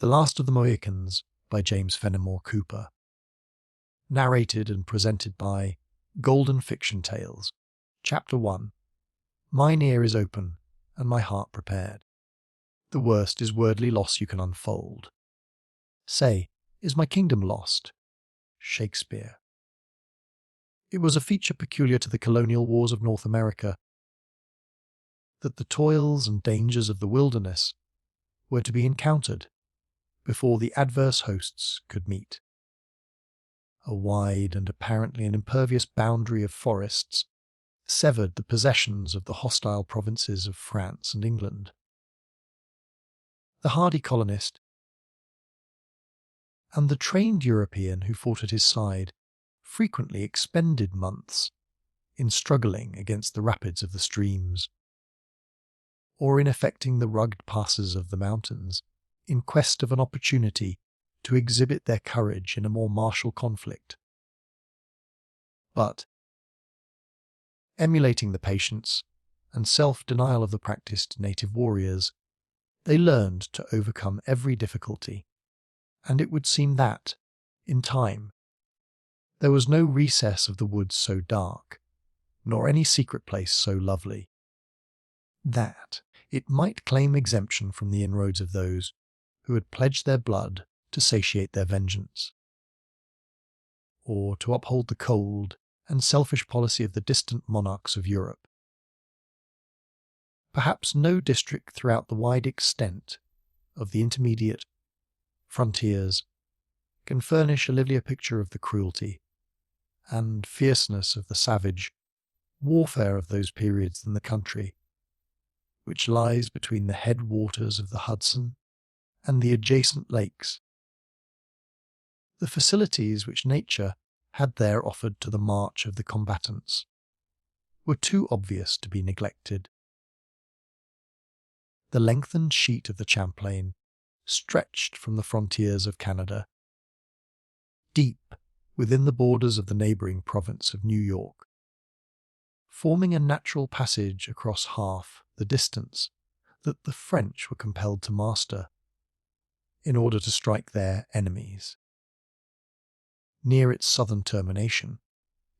The Last of the Mohicans by James Fenimore Cooper. Narrated and presented by Golden Fiction Tales. Chapter 1. Mine ear is open, and my heart prepared. The worst is wordly loss you can unfold. Say, is my kingdom lost? Shakespeare. It was a feature peculiar to the colonial wars of North America that the toils and dangers of the wilderness were to be encountered before the adverse hosts could meet. A wide and apparently an impervious boundary of forests severed the possessions of the hostile provinces of France and England. The hardy colonist and the trained European who fought at his side frequently expended months in struggling against the rapids of the streams, or in effecting the rugged passes of the mountains, in quest of an opportunity to exhibit their courage in a more martial conflict. But, emulating the patience and self-denial of the practiced native warriors, they learned to overcome every difficulty, and it would seem that, in time, there was no recess of the woods so dark, nor any secret place so lovely, that it might claim exemption from the inroads of those who had pledged their blood to satiate their vengeance, or to uphold the cold and selfish policy of the distant monarchs of Europe. Perhaps no district throughout the wide extent of the intermediate frontiers can furnish a livelier picture of the cruelty and fierceness of the savage warfare of those periods than the country which lies between the headwaters of the Hudson and the adjacent lakes. The facilities which nature had there offered to the march of the combatants were too obvious to be neglected. The lengthened sheet of the Champlain stretched from the frontiers of Canada, deep within the borders of the neighbouring province of New York, forming a natural passage across half the distance that the French were compelled to master in order to strike their enemies. Near its southern termination,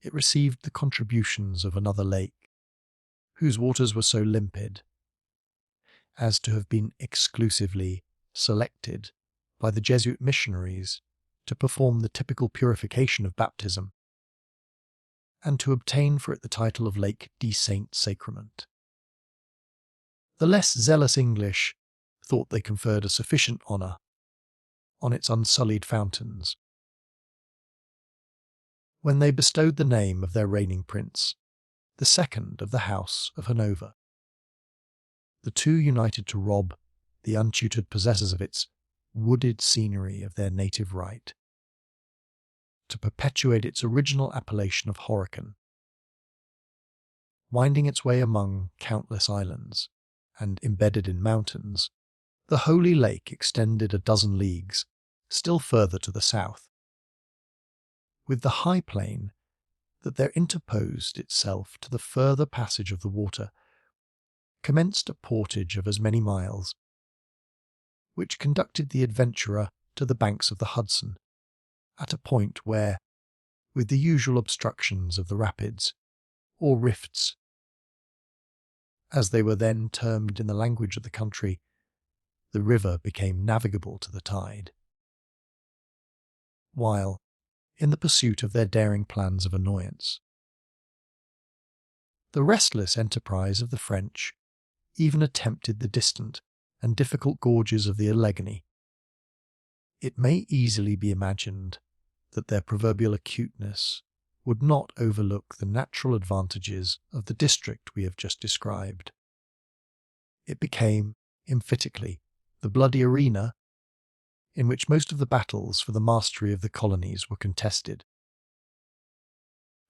it received the contributions of another lake, whose waters were so limpid as to have been exclusively selected by the Jesuit missionaries to perform the typical purification of baptism, and to obtain for it the title of Lake de Saint-Sacrament. The less zealous English thought they conferred a sufficient honour on its unsullied fountains when they bestowed the name of their reigning prince, the second of the House of Hanover. The two united to rob the untutored possessors of its wooded scenery of their native right, to perpetuate its original appellation of Horican. Winding its way among countless islands and embedded in mountains, the Holy Lake extended a dozen leagues, still further to the south, with the high plain that there interposed itself to the further passage of the water, commenced a portage of as many miles, which conducted the adventurer to the banks of the Hudson, at a point where, with the usual obstructions of the rapids, or rifts, as they were then termed in the language of the country, the river became navigable to the tide. While, in the pursuit of their daring plans of annoyance, the restless enterprise of the French even attempted the distant and difficult gorges of the Allegheny, it may easily be imagined that their proverbial acuteness would not overlook the natural advantages of the district we have just described. It became, emphatically, the bloody arena in which most of the battles for the mastery of the colonies were contested.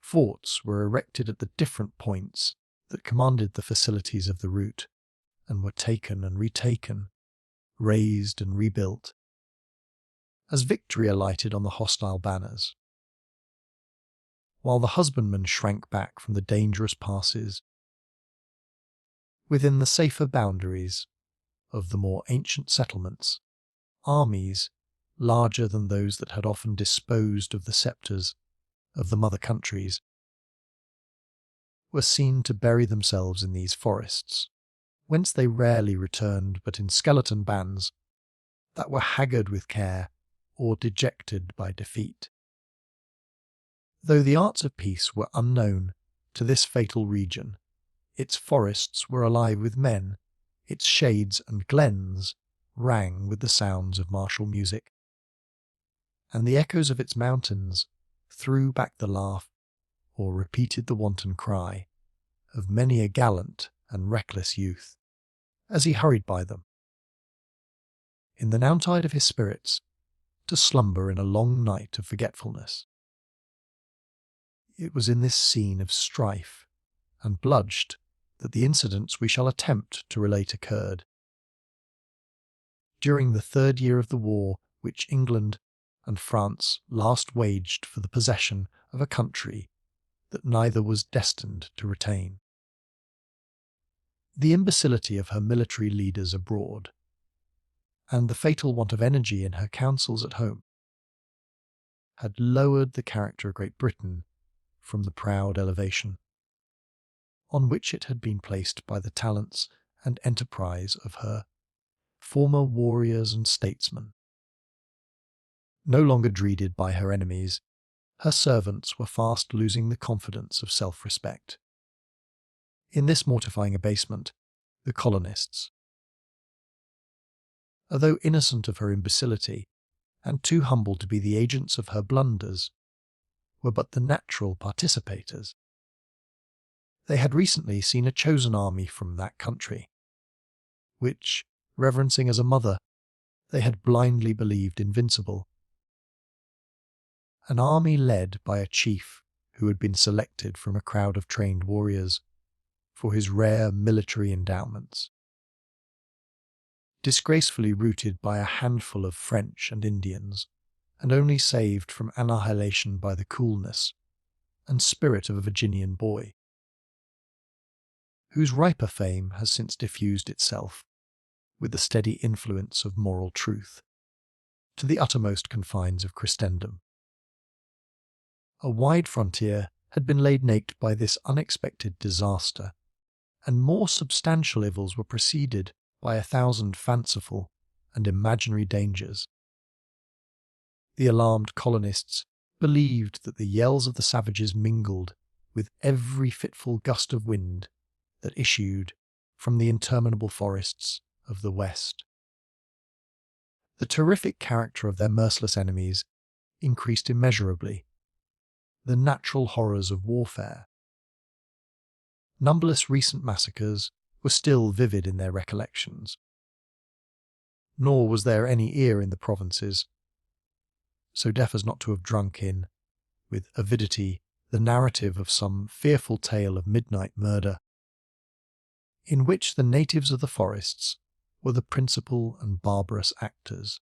Forts were erected at the different points that commanded the facilities of the route, and were taken and retaken, razed and rebuilt, as victory alighted on the hostile banners, while the husbandmen shrank back from the dangerous passes within the safer boundaries of the more ancient settlements Armies, larger than those that had often disposed of the sceptres of the mother countries, were seen to bury themselves in these forests, whence they rarely returned but in skeleton bands that were haggard with care or dejected by defeat. Though the arts of peace were unknown to this fatal region, its forests were alive with men, its shades and glens rang with the sounds of martial music, and the echoes of its mountains threw back the laugh or repeated the wanton cry of many a gallant and reckless youth as he hurried by them, in the noontide of his spirits, to slumber in a long night of forgetfulness. It was in this scene of strife and bloodshed that the incidents we shall attempt to relate occurred. During the 3rd year of the war which England and France last waged for the possession of a country that neither was destined to retain. The imbecility of her military leaders abroad, and the fatal want of energy in her councils at home, had lowered the character of Great Britain from the proud elevation on which it had been placed by the talents and enterprise of her former warriors and statesmen. No longer dreaded by her enemies, her servants were fast losing the confidence of self-respect. In this mortifying abasement, the colonists, although innocent of her imbecility and too humble to be the agents of her blunders, were but the natural participators. They had recently seen a chosen army from that country, which, reverencing as a mother, they had blindly believed invincible. An army led by a chief who had been selected from a crowd of trained warriors for his rare military endowments, disgracefully routed by a handful of French and Indians, and only saved from annihilation by the coolness and spirit of a Virginian boy, whose riper fame has since diffused itself, with the steady influence of moral truth, to the uttermost confines of Christendom. A wide frontier had been laid naked by this unexpected disaster, and more substantial evils were preceded by 1,000 fanciful and imaginary dangers. The alarmed colonists believed that the yells of the savages mingled with every fitful gust of wind that issued from the interminable forests of the West. The terrific character of their merciless enemies increased immeasurably the natural horrors of warfare. Numberless recent massacres were still vivid in their recollections, nor was there any ear in the provinces so deaf as not to have drunk in, with avidity, the narrative of some fearful tale of midnight murder, in which the natives of the forests were the principal and barbarous actors.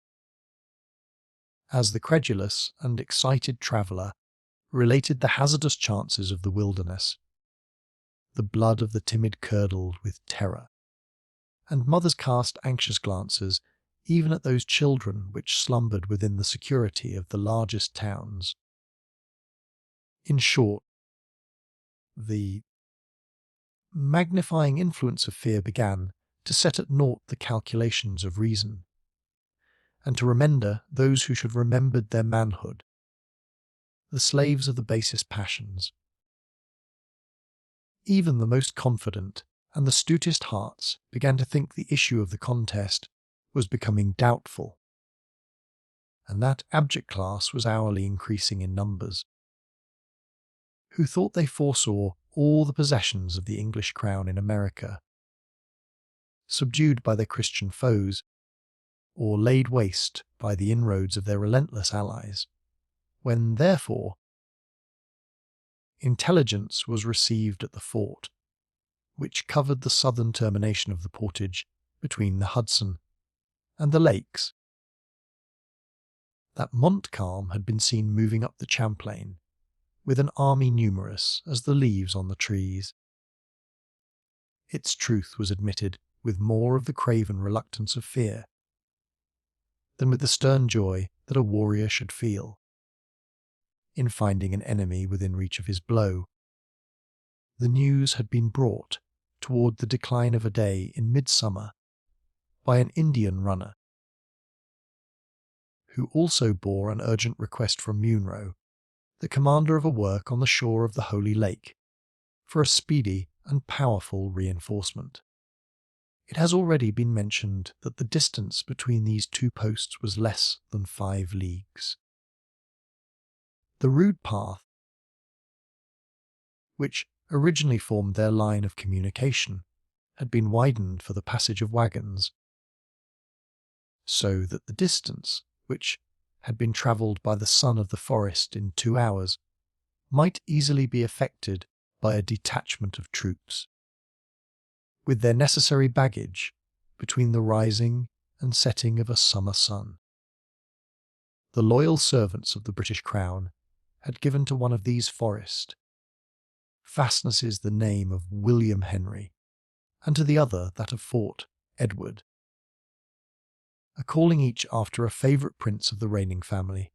As the credulous and excited traveller related the hazardous chances of the wilderness, the blood of the timid curdled with terror, and mothers cast anxious glances even at those children which slumbered within the security of the largest towns. In short, the magnifying influence of fear began to set at naught the calculations of reason, and to remender those who should remembered their manhood, the slaves of the basest passions. Even the most confident and the stoutest hearts began to think the issue of the contest was becoming doubtful, and that abject class was hourly increasing in numbers, who thought they foresaw all the possessions of the English crown in America, subdued by their Christian foes, or laid waste by the inroads of their relentless allies, when, therefore, intelligence was received at the fort, which covered the southern termination of the portage between the Hudson and the lakes, that Montcalm had been seen moving up the Champlain with an army numerous as the leaves on the trees. Its truth was admitted with more of the craven reluctance of fear than with the stern joy that a warrior should feel in finding an enemy within reach of his blow. The news had been brought toward the decline of a day in midsummer by an Indian runner, who also bore an urgent request from Munro, the commander of a work on the shore of the Holy Lake, for a speedy and powerful reinforcement. It has already been mentioned that the distance between these two posts was less than 5 leagues. The rude path, which originally formed their line of communication, had been widened for the passage of wagons, so that the distance, which had been travelled by the son of the forest in 2 hours, might easily be effected by a detachment of troops, with their necessary baggage, between the rising and setting of a summer sun. The loyal servants of the British Crown had given to one of these forests fastnesses the name of William Henry, and to the other that of Fort Edward, calling each after a favourite prince of the reigning family.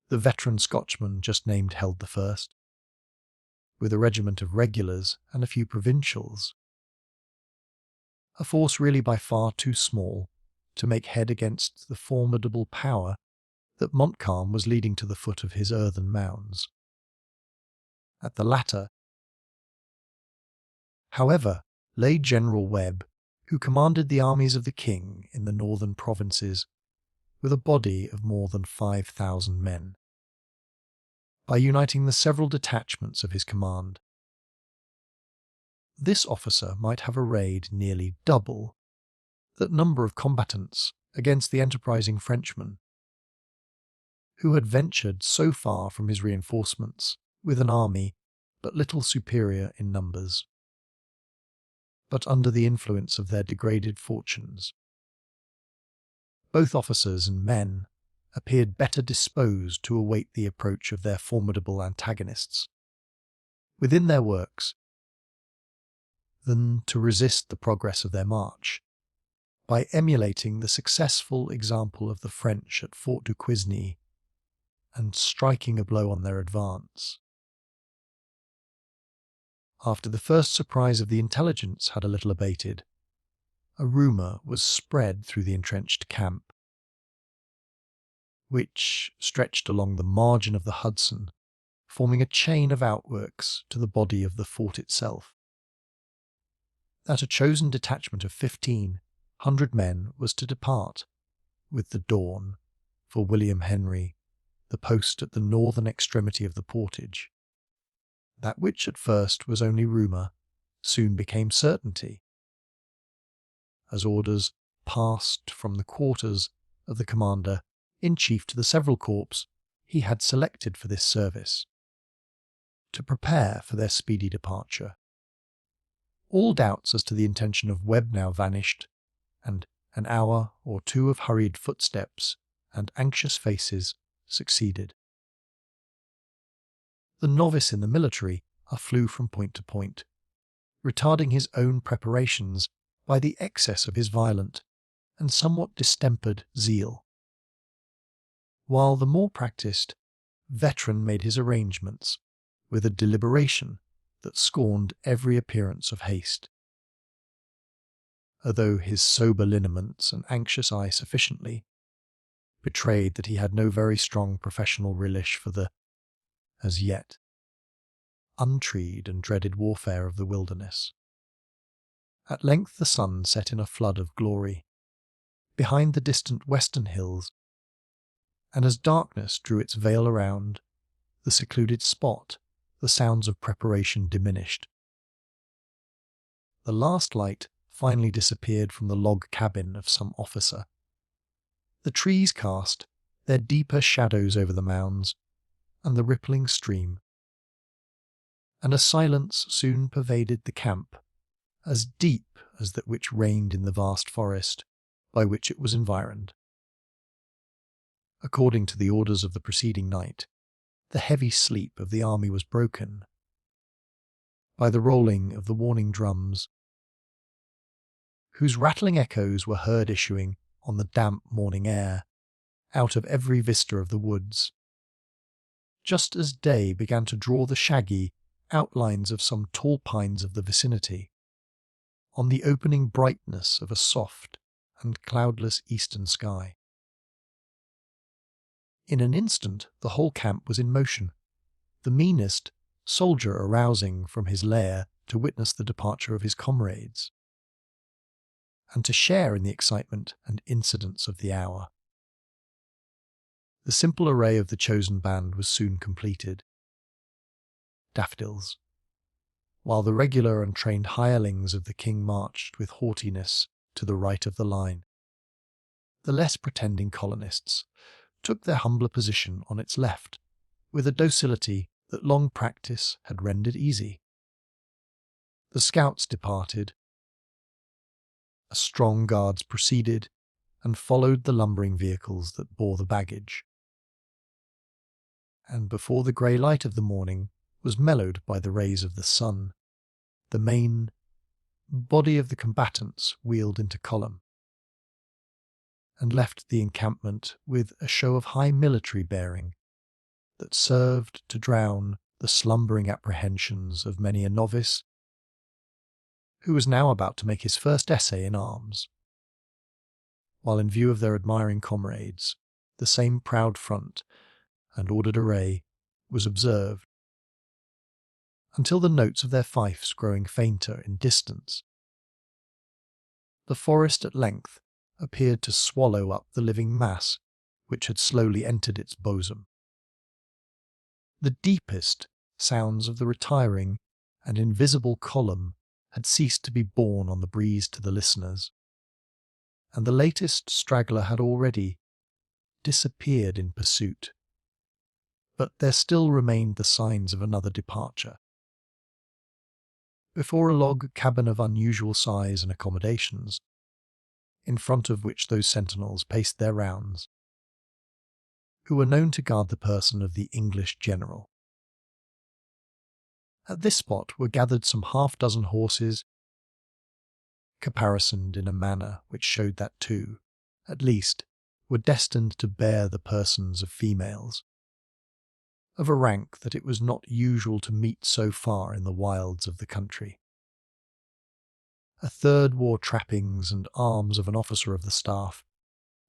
The veteran Scotchman just named held the first, with a regiment of regulars and a few provincials, a force really by far too small to make head against the formidable power that Montcalm was leading to the foot of his earthen mounds. At the latter, however, lay General Webb, who commanded the armies of the king in the northern provinces with a body of more than 5,000 men. By uniting the several detachments of his command, this officer might have arrayed nearly double that number of combatants against the enterprising Frenchman, who had ventured so far from his reinforcements with an army but little superior in numbers, but under the influence of their degraded fortunes. Both officers and men appeared better disposed to await the approach of their formidable antagonists within their works than to resist the progress of their march by emulating the successful example of the French at Fort Duquesne and striking a blow on their advance. After the first surprise of the intelligence had a little abated, a rumour was spread through the entrenched camp, which stretched along the margin of the Hudson, forming a chain of outworks to the body of the fort itself, that a chosen detachment of 1,500 men was to depart with the dawn for William Henry, the post at the northern extremity of the portage. That which at first was only rumour soon became certainty, as orders passed from the quarters of the commander-in-chief to the several corps he had selected for this service, to prepare for their speedy departure. All doubts as to the intention of Webb now vanished, and an hour or two of hurried footsteps and anxious faces succeeded. The novice in the military flew from point to point, retarding his own preparations by the excess of his violent and somewhat distempered zeal, while the more practised veteran made his arrangements with a deliberation that scorned every appearance of haste, although his sober lineaments and anxious eye sufficiently betrayed that he had no very strong professional relish for the, as yet, untreed and dreaded warfare of the wilderness. At length the sun set in a flood of glory behind the distant western hills, and as darkness drew its veil around the secluded spot, the sounds of preparation diminished. The last light finally disappeared from the log cabin of some officer. The trees cast their deeper shadows over the mounds and the rippling stream, and a silence soon pervaded the camp, as deep as that which reigned in the vast forest by which it was environed. According to the orders of the preceding night, the heavy sleep of the army was broken by the rolling of the warning drums, whose rattling echoes were heard issuing on the damp morning air, out of every vista of the woods. Just as day began to draw the shaggy outlines of some tall pines of the vicinity, on the opening brightness of a soft and cloudless eastern sky. In an instant the whole camp was in motion, the meanest soldier arousing from his lair to witness the departure of his comrades, and to share in the excitement and incidents of the hour. The simple array of the chosen band was soon completed. Daffodils, while the regular and trained hirelings of the king marched with haughtiness to the right of the line. The less pretending colonists took their humbler position on its left, with a docility that long practice had rendered easy. The scouts departed. A strong guards proceeded and followed the lumbering vehicles that bore the baggage. And before the grey light of the morning was mellowed by the rays of the sun, the main body of the combatants wheeled into column, and left the encampment with a show of high military bearing that served to drown the slumbering apprehensions of many a novice who was now about to make his first essay in arms, while in view of their admiring comrades the same proud front and ordered array was observed, until the notes of their fifes growing fainter in distance, the forest at length appeared to swallow up the living mass which had slowly entered its bosom. The deepest sounds of the retiring and invisible column had ceased to be borne on the breeze to the listeners, and the latest straggler had already disappeared in pursuit. But there still remained the signs of another departure. Before a log cabin of unusual size and accommodations, in front of which those sentinels paced their rounds, who were known to guard the person of the English general. At this spot were gathered some half-dozen horses, caparisoned in a manner which showed that two, at least, were destined to bear the persons of females, of a rank that it was not usual to meet so far in the wilds of the country. A third wore trappings and arms of an officer of the staff,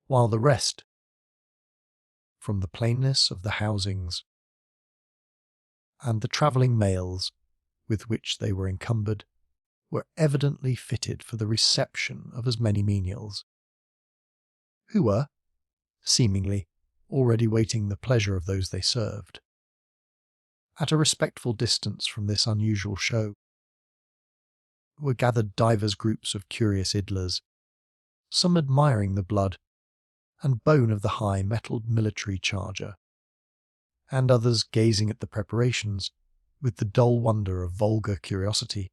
while the rest, from the plainness of the housings and the travelling mails with which they were encumbered, were evidently fitted for the reception of as many menials, who were, seemingly, already waiting the pleasure of those they served. At a respectful distance from this unusual show were gathered divers groups of curious idlers, some admiring the blood and bone of the high metalled military charger, and others gazing at the preparations with the dull wonder of vulgar curiosity.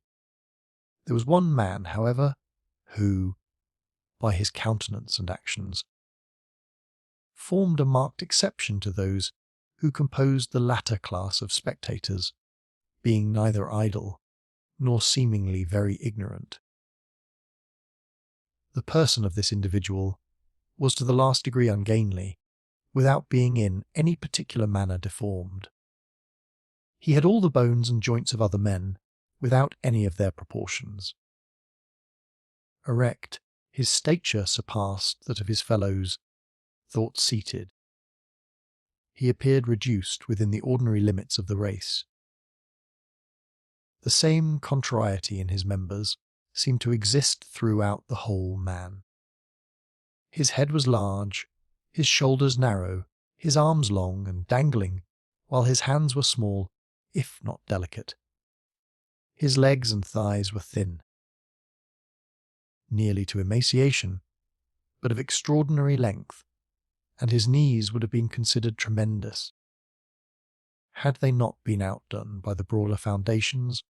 There was one man, however, who, by his countenance and actions, formed a marked exception to those who composed the latter class of spectators, being neither idle nor seemingly very ignorant. The person of this individual was to the last degree ungainly, without being in any particular manner deformed. He had all the bones and joints of other men, without any of their proportions. Erect, his stature surpassed that of his fellows, thought seated. He appeared reduced within the ordinary limits of the race. The same contrariety in his members seemed to exist throughout the whole man. His head was large, his shoulders narrow, his arms long and dangling, while his hands were small, if not delicate. His legs and thighs were thin, nearly to emaciation, but of extraordinary length, and his knees would have been considered tremendous, had they not been outdone by the broader foundations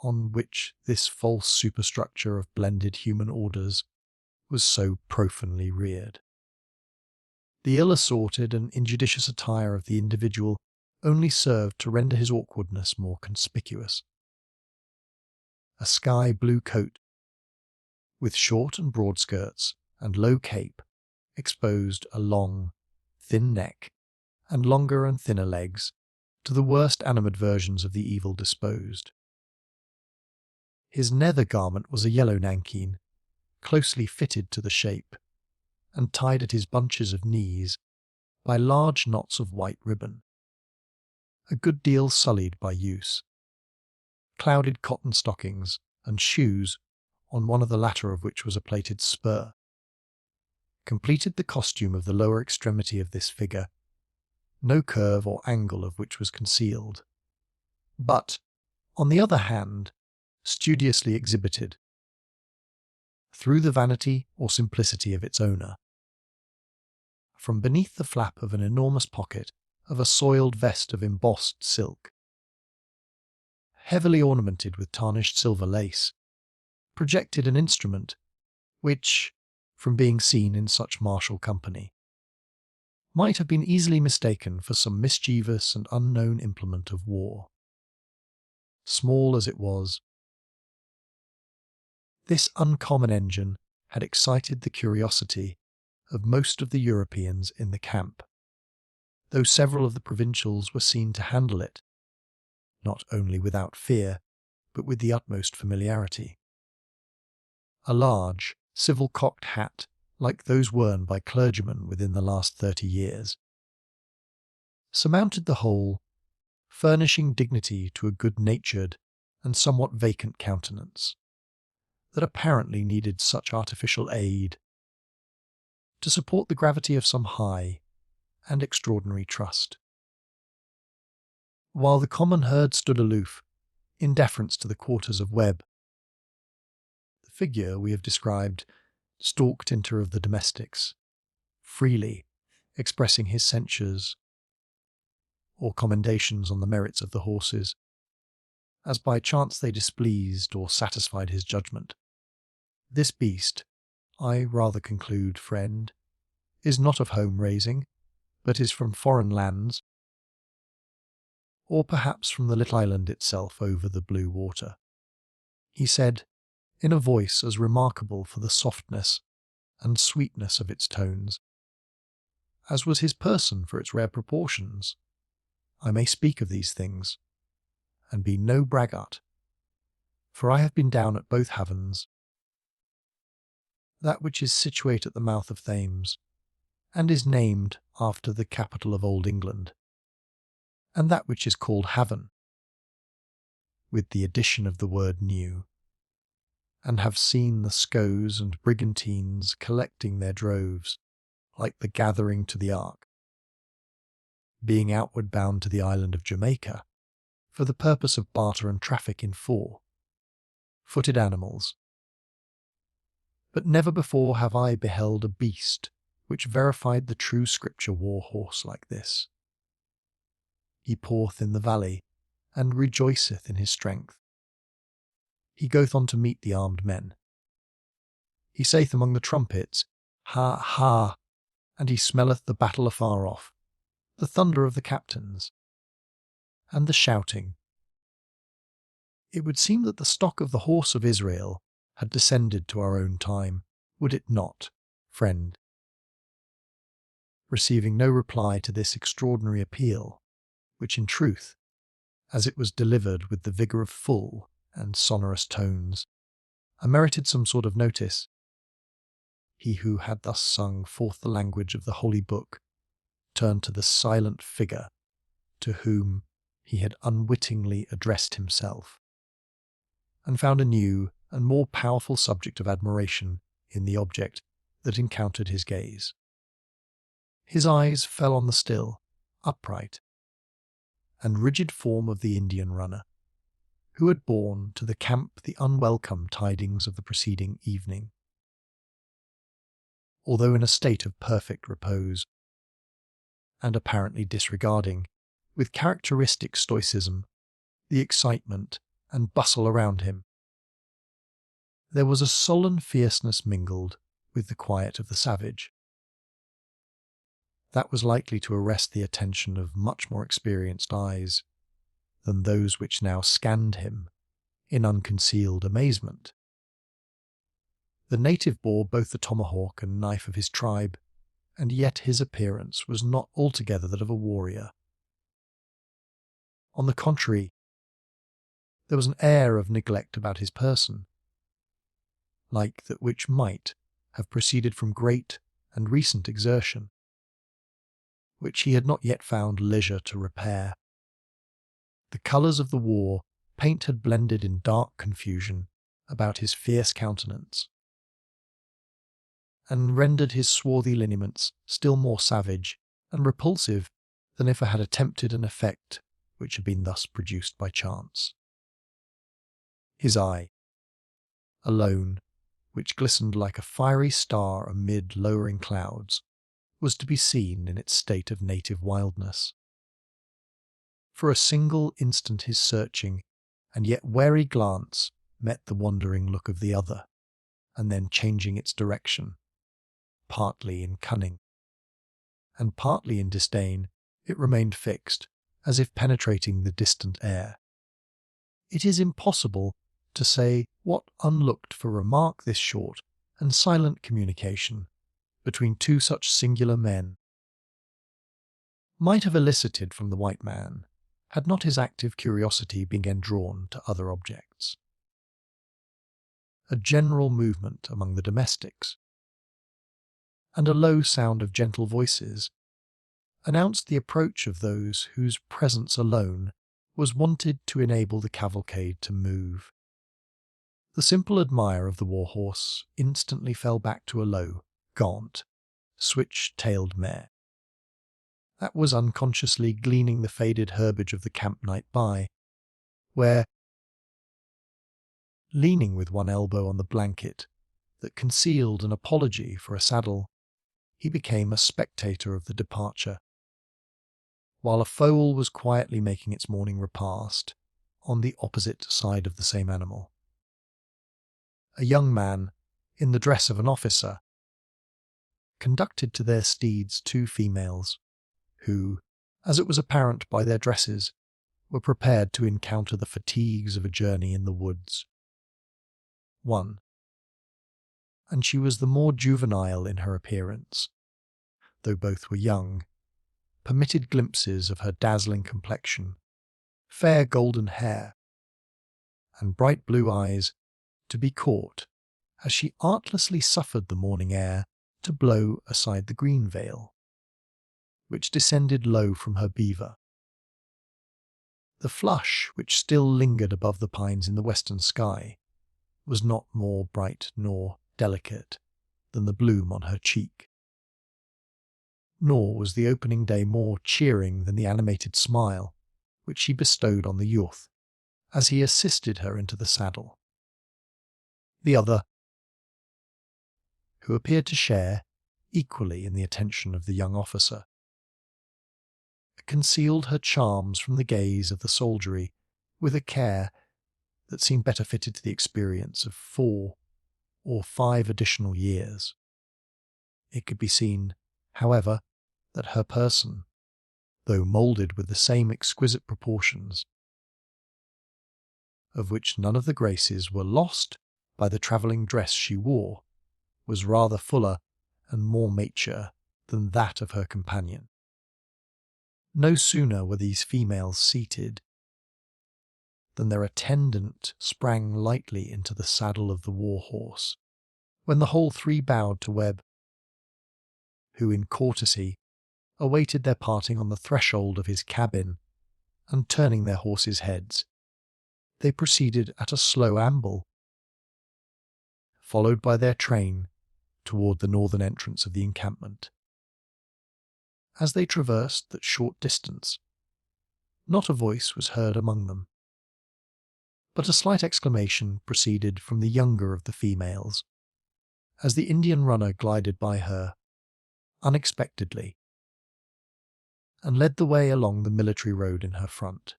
on which this false superstructure of blended human orders was so profanely reared. The ill-assorted and injudicious attire of the individual only served to render his awkwardness more conspicuous. A sky-blue coat, with short and broad skirts and low cape, exposed a long, thin neck and longer and thinner legs to the worst animate versions of the evil disposed. His nether garment was a yellow nankeen, closely fitted to the shape, and tied at his bunches of knees by large knots of white ribbon, a good deal sullied by use. Clouded cotton stockings and shoes, on one of the latter of which was a plated spur, completed the costume of the lower extremity of this figure, no curve or angle of which was concealed, but, on the other hand, studiously exhibited, through the vanity or simplicity of its owner. From beneath the flap of an enormous pocket of a soiled vest of embossed silk, heavily ornamented with tarnished silver lace, projected an instrument which, from being seen in such martial company, might have been easily mistaken for some mischievous and unknown implement of war. Small as it was, this uncommon engine had excited the curiosity of most of the Europeans in the camp, though several of the provincials were seen to handle it, not only without fear, but with the utmost familiarity. A large, civil-cocked hat, like those worn by clergymen within the last 30 years, surmounted the whole, furnishing dignity to a good-natured and somewhat vacant countenance, that apparently needed such artificial aid to support the gravity of some high and extraordinary trust. While the common herd stood aloof, in deference to the quarters of Webb, the figure we have described stalked into of the domestics, freely expressing his censures or commendations on the merits of the horses, as by chance they displeased or satisfied his judgment. This beast, I rather conclude, friend, is not of home raising, but is from foreign lands, or perhaps from the little island itself over the blue water, he said, in a voice as remarkable for the softness and sweetness of its tones as was his person for its rare proportions. I may speak of these things, and be no braggart, for I have been down at both havens, that which is situate at the mouth of Thames, and is named after the capital of Old England, and that which is called Haven, with the addition of the word new, and have seen the scows and brigantines collecting their droves, like the gathering to the ark, being outward bound to the island of Jamaica, for the purpose of barter and traffic in four-footed animals. But never before have I beheld a beast which verified the true scripture war horse like this. He poureth in the valley, and rejoiceth in his strength. He goeth on to meet the armed men. He saith among the trumpets, Ha, ha, and he smelleth the battle afar off, the thunder of the captains, and the shouting. It would seem that the stock of the horse of Israel had descended to our own time, would it not, friend? Receiving no reply to this extraordinary appeal, which in truth, as it was delivered with the vigour of full and sonorous tones, merited some sort of notice, he who had thus sung forth the language of the Holy Book turned to the silent figure to whom he had unwittingly addressed himself, and found a new and more powerful subject of admiration in the object that encountered his gaze. His eyes fell on the still, upright, and rigid form of the Indian runner, who had borne to the camp the unwelcome tidings of the preceding evening. Although in a state of perfect repose, and apparently disregarding, with characteristic stoicism, the excitement and bustle around him, there was a sullen fierceness mingled with the quiet of the savage, that was likely to arrest the attention of much more experienced eyes than those which now scanned him in unconcealed amazement. The native bore both the tomahawk and knife of his tribe and yet his appearance was not altogether that of a warrior. On the contrary, there was an air of neglect about his person, like that which might have proceeded from great and recent exertion, which he had not yet found leisure to repair. The colours of the war paint had blended in dark confusion about his fierce countenance, and rendered his swarthy lineaments still more savage and repulsive than if I had attempted an effect which had been thus produced by chance. His eye, alone, which glistened like a fiery star amid lowering clouds, was to be seen in its state of native wildness. For a single instant his searching and yet wary glance met the wandering look of the other, and then changing its direction, partly in cunning, and partly in disdain, it remained fixed, as if penetrating the distant air. It is impossible to say what unlooked-for remark this short and silent communication between two such singular men might have elicited from the white man, had not his active curiosity been again drawn to other objects. A general movement among the domestics, and a low sound of gentle voices, announced the approach of those whose presence alone was wanted to enable the cavalcade to move. The simple admirer of the war-horse instantly fell back to a low, gaunt, switch-tailed mare that was unconsciously gleaning the faded herbage of the camp night by, where, leaning with one elbow on the blanket that concealed an apology for a saddle, he became a spectator of the departure, while a foal was quietly making its morning repast on the opposite side of the same animal. A young man, in the dress of an officer, conducted to their steeds two females, who, as it was apparent by their dresses, were prepared to encounter the fatigues of a journey in the woods. One, and she was the more juvenile in her appearance, though both were young, permitted glimpses of her dazzling complexion, fair golden hair, and bright blue eyes to be caught as she artlessly suffered the morning air to blow aside the green veil, which descended low from her beaver. The flush which still lingered above the pines in the western sky was not more bright nor delicate than the bloom on her cheek. Nor was the opening day more cheering than the animated smile which she bestowed on the youth as he assisted her into the saddle. The other, who appeared to share equally in the attention of the young officer, concealed her charms from the gaze of the soldiery with a care that seemed better fitted to the experience of 4 or 5 additional years. It could be seen, however, that her person, though moulded with the same exquisite proportions, of which none of the graces were lost by the travelling dress she wore, was rather fuller and more mature than that of her companion. No sooner were these females seated than their attendant sprang lightly into the saddle of the war-horse, when the whole 3 bowed to Webb, who in courtesy awaited their parting on the threshold of his cabin, and turning their horses' heads, they proceeded at a slow amble, followed by their train, toward the northern entrance of the encampment. As they traversed that short distance, not a voice was heard among them, but a slight exclamation proceeded from the younger of the females, as the Indian runner glided by her, unexpectedly, and led the way along the military road in her front.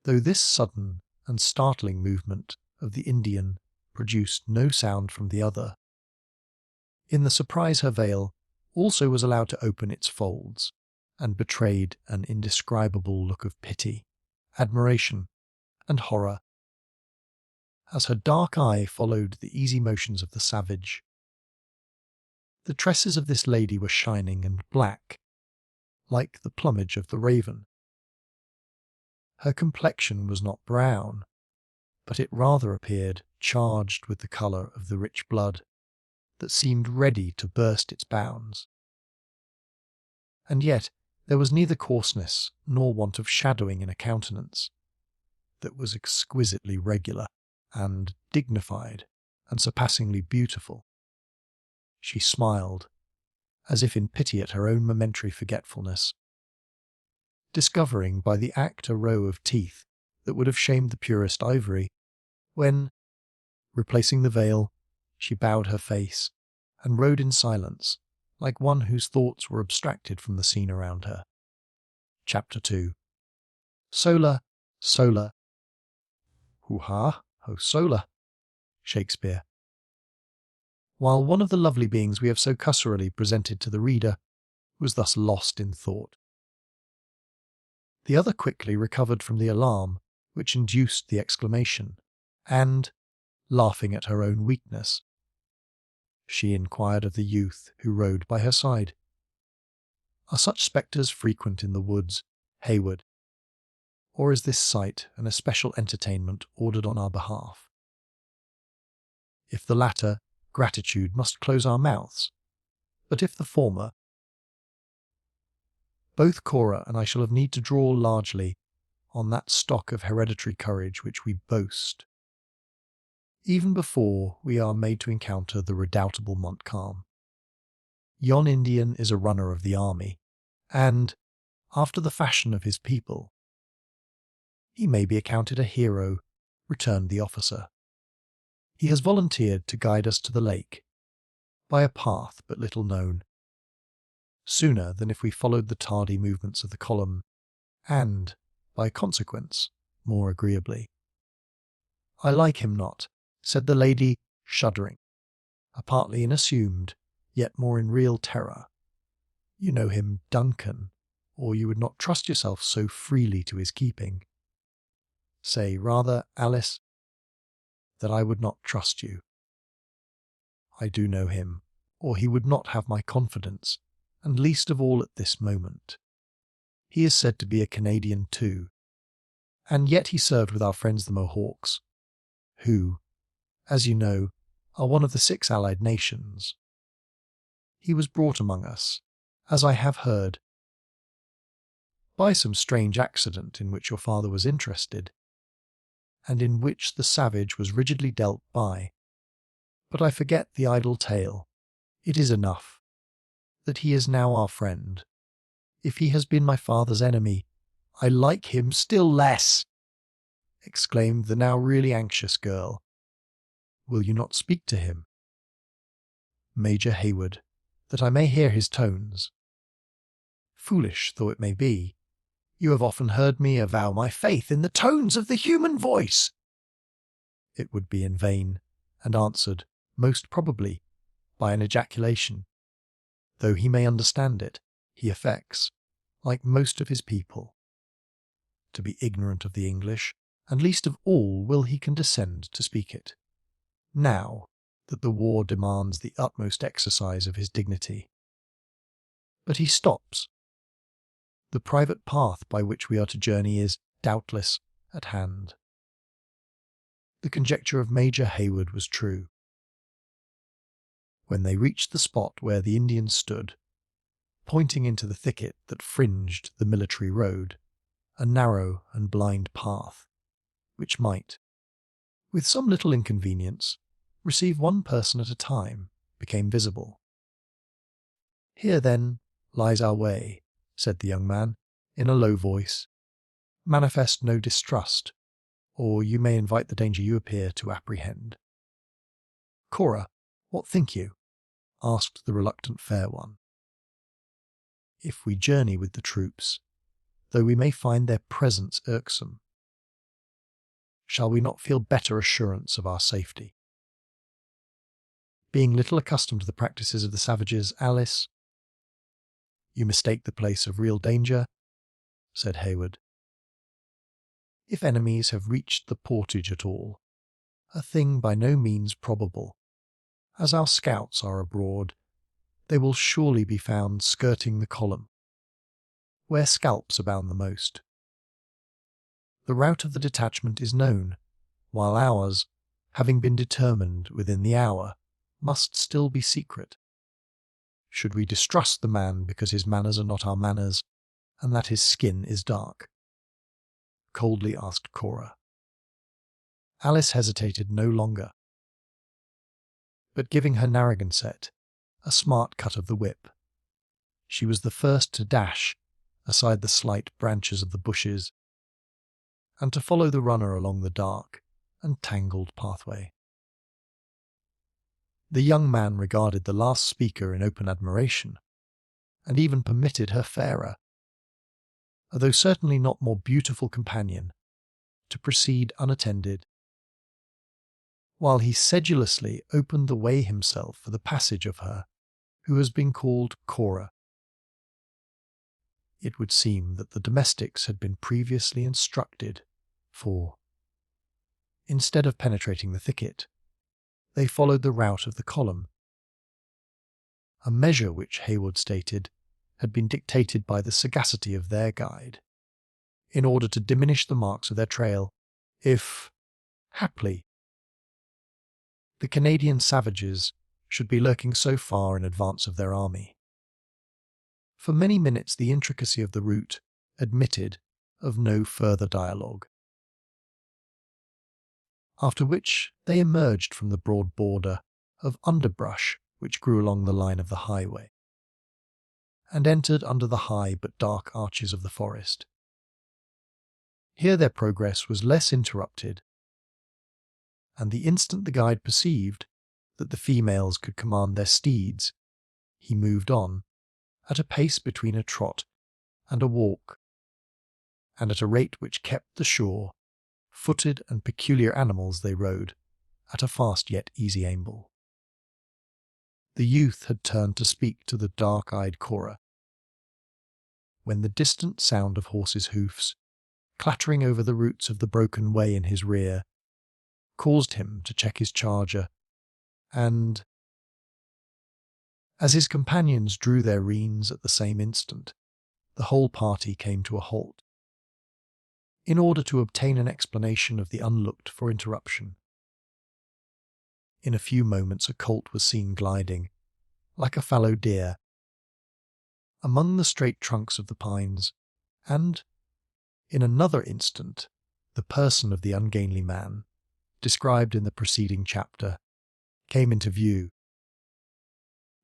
Though this sudden and startling movement of the Indian produced no sound from the other, in the surprise her veil also was allowed to open its folds, and betrayed an indescribable look of pity, admiration, and horror, as her dark eye followed the easy motions of the savage. The tresses of this lady were shining and black, like the plumage of the raven. Her complexion was not brown, but it rather appeared charged with the colour of the rich blood that seemed ready to burst its bounds. And yet there was neither coarseness nor want of shadowing in a countenance that was exquisitely regular and dignified and surpassingly beautiful. She smiled, as if in pity at her own momentary forgetfulness, discovering by the act a row of teeth that would have shamed the purest ivory, when, replacing the veil, she bowed her face and rode in silence, like one whose thoughts were abstracted from the scene around her. Chapter 2. Sola, sola. Hoo-ha, ho sola. Shakespeare. While one of the lovely beings we have so cursorily presented to the reader was thus lost in thought, the other quickly recovered from the alarm which induced the exclamation, and, laughing at her own weakness, she inquired of the youth who rode by her side, "Are such spectres frequent in the woods, Hayward, or is this sight an especial entertainment ordered on our behalf? If the latter, gratitude must close our mouths, but if the former, both Cora and I shall have need to draw largely on that stock of hereditary courage which we boast, even before we are made to encounter the redoubtable Montcalm. Yon Indian is a runner of the army, and, after the fashion of his people, he may be accounted a hero," returned the officer. "He has volunteered to guide us to the lake, by a path but little known, sooner than if we followed the tardy movements of the column, and, by consequence, more agreeably." "I like him not," said the lady, shuddering, partly in assumed, yet more in real terror. "You know him, Duncan, or you would not trust yourself so freely to his keeping. Say rather, Alice, that I would not trust you. I do know him, or he would not have my confidence, and least of all at this moment. He is said to be a Canadian too, and yet he served with our friends the Mohawks, who, as you know, are one of the 6 allied nations. He was brought among us, as I have heard, by some strange accident in which your father was interested, and in which the savage was rigidly dealt by. But I forget the idle tale. It is enough that he is now our friend. If he has been my father's enemy, I like him still less," exclaimed the now really anxious girl. "Will you not speak to him, Major Hayward, that I may hear his tones? Foolish though it may be, you have often heard me avow my faith in the tones of the human voice." It would be in vain, and answered, most probably, by an ejaculation. Though he may understand it, he affects, like most of his people, to be ignorant of the English, and least of all will he condescend to speak it, now that the war demands the utmost exercise of his dignity. But he stops. The private path by which we are to journey is, doubtless, at hand. The conjecture of Major Hayward was true. When they reached the spot where the Indians stood, pointing into the thicket that fringed the military road, a narrow and blind path, which might, with some little inconvenience, receive one person at a time, became visible. "Here, then, lies our way," said the young man, in a low voice. "Manifest no distrust, or you may invite the danger you appear to apprehend." "Cora, what think you?" asked the reluctant fair one. "If we journey with the troops, though we may find their presence irksome, shall we not feel better assurance of our safety? Being little accustomed to the practices of the savages, Alice—" "You mistake the place of real danger," said Hayward. "If enemies have reached the portage at all, a thing by no means probable, as our scouts are abroad, they will surely be found skirting the column, where scalps abound the most. The route of the detachment is known, while ours, having been determined within the hour, must still be secret. Should we distrust the man because his manners are not our manners, and that his skin is dark?" coldly asked Cora. Alice hesitated no longer, but giving her Narragansett a smart cut of the whip, she was the first to dash aside the slight branches of the bushes and to follow the runner along the dark and tangled pathway. The young man regarded the last speaker in open admiration, and even permitted her fairer, although certainly not more beautiful companion, to proceed unattended, while he sedulously opened the way himself for the passage of her who has been called Cora. It would seem that the domestics had been previously instructed, for, instead of penetrating the thicket, they followed the route of the column, a measure which Hayward stated had been dictated by the sagacity of their guide, in order to diminish the marks of their trail, if, haply, the Canadian savages should be lurking so far in advance of their army. For many minutes the intricacy of the route admitted of no further dialogue, after which they emerged from the broad border of underbrush which grew along the line of the highway, and entered under the high but dark arches of the forest. Here their progress was less interrupted, and the instant the guide perceived that the females could command their steeds, he moved on, at a pace between a trot and a walk, and at a rate which kept the sure-footed and peculiar animals they rode at a fast yet easy amble. The youth had turned to speak to the dark-eyed Cora, when the distant sound of horses' hoofs, clattering over the roots of the broken way in his rear, caused him to check his charger, and, as his companions drew their reins at the same instant, the whole party came to a halt, in order to obtain an explanation of the unlooked-for interruption. In a few moments a colt was seen gliding, like a fallow deer, among the straight trunks of the pines, and, in another instant, the person of the ungainly man, described in the preceding chapter, came into view,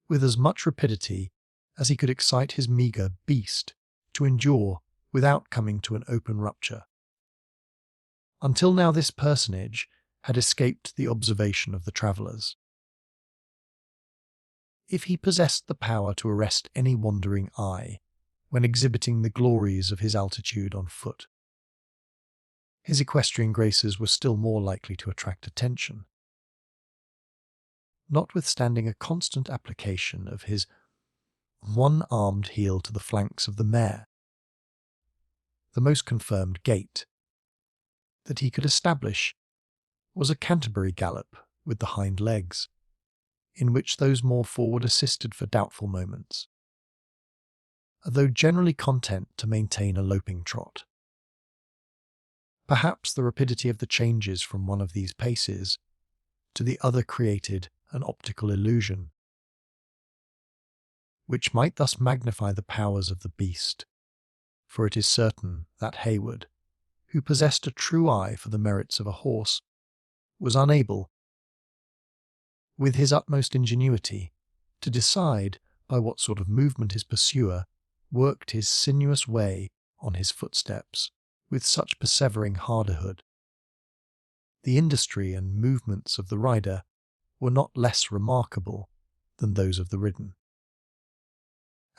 with as much rapidity as he could excite his meagre beast to endure without coming to an open rupture. Until now this personage had escaped the observation of the travellers. If he possessed the power to arrest any wandering eye when exhibiting the glories of his altitude on foot, his equestrian graces were still more likely to attract attention. Notwithstanding a constant application of his one-armed heel to the flanks of the mare, the most confirmed gait that he could establish was a Canterbury gallop with the hind legs, in which those more forward assisted for doubtful moments, although generally content to maintain a loping trot. Perhaps the rapidity of the changes from one of these paces to the other created an optical illusion, which might thus magnify the powers of the beast, for it is certain that Hayward, who possessed a true eye for the merits of a horse, was unable, with his utmost ingenuity, to decide by what sort of movement his pursuer worked his sinuous way on his footsteps with such persevering hardihood. The industry and movements of the rider were not less remarkable than those of the ridden.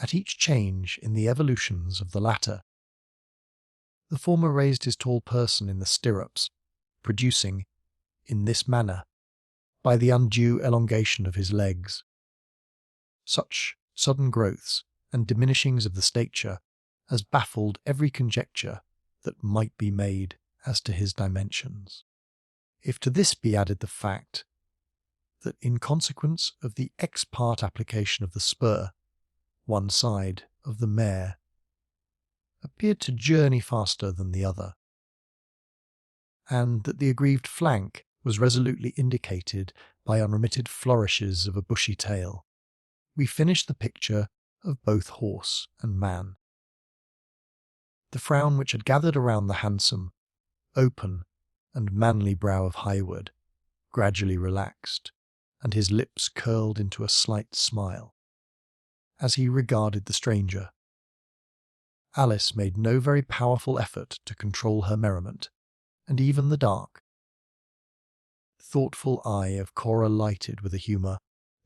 At each change in the evolutions of the latter, the former raised his tall person in the stirrups, producing, in this manner, by the undue elongation of his legs, such sudden growths and diminishings of the stature as baffled every conjecture that might be made as to his dimensions. If to this be added the fact that in consequence of the ex parte application of the spur, one side of the mare appeared to journey faster than the other, and that the aggrieved flank was resolutely indicated by unremitted flourishes of a bushy tail, we finished the picture of both horse and man. The frown which had gathered around the handsome, open, and manly brow of Highwood gradually relaxed, and his lips curled into a slight smile as he regarded the stranger. Alice made no very powerful effort to control her merriment, and even the dark, thoughtful eye of Cora lighted with a humour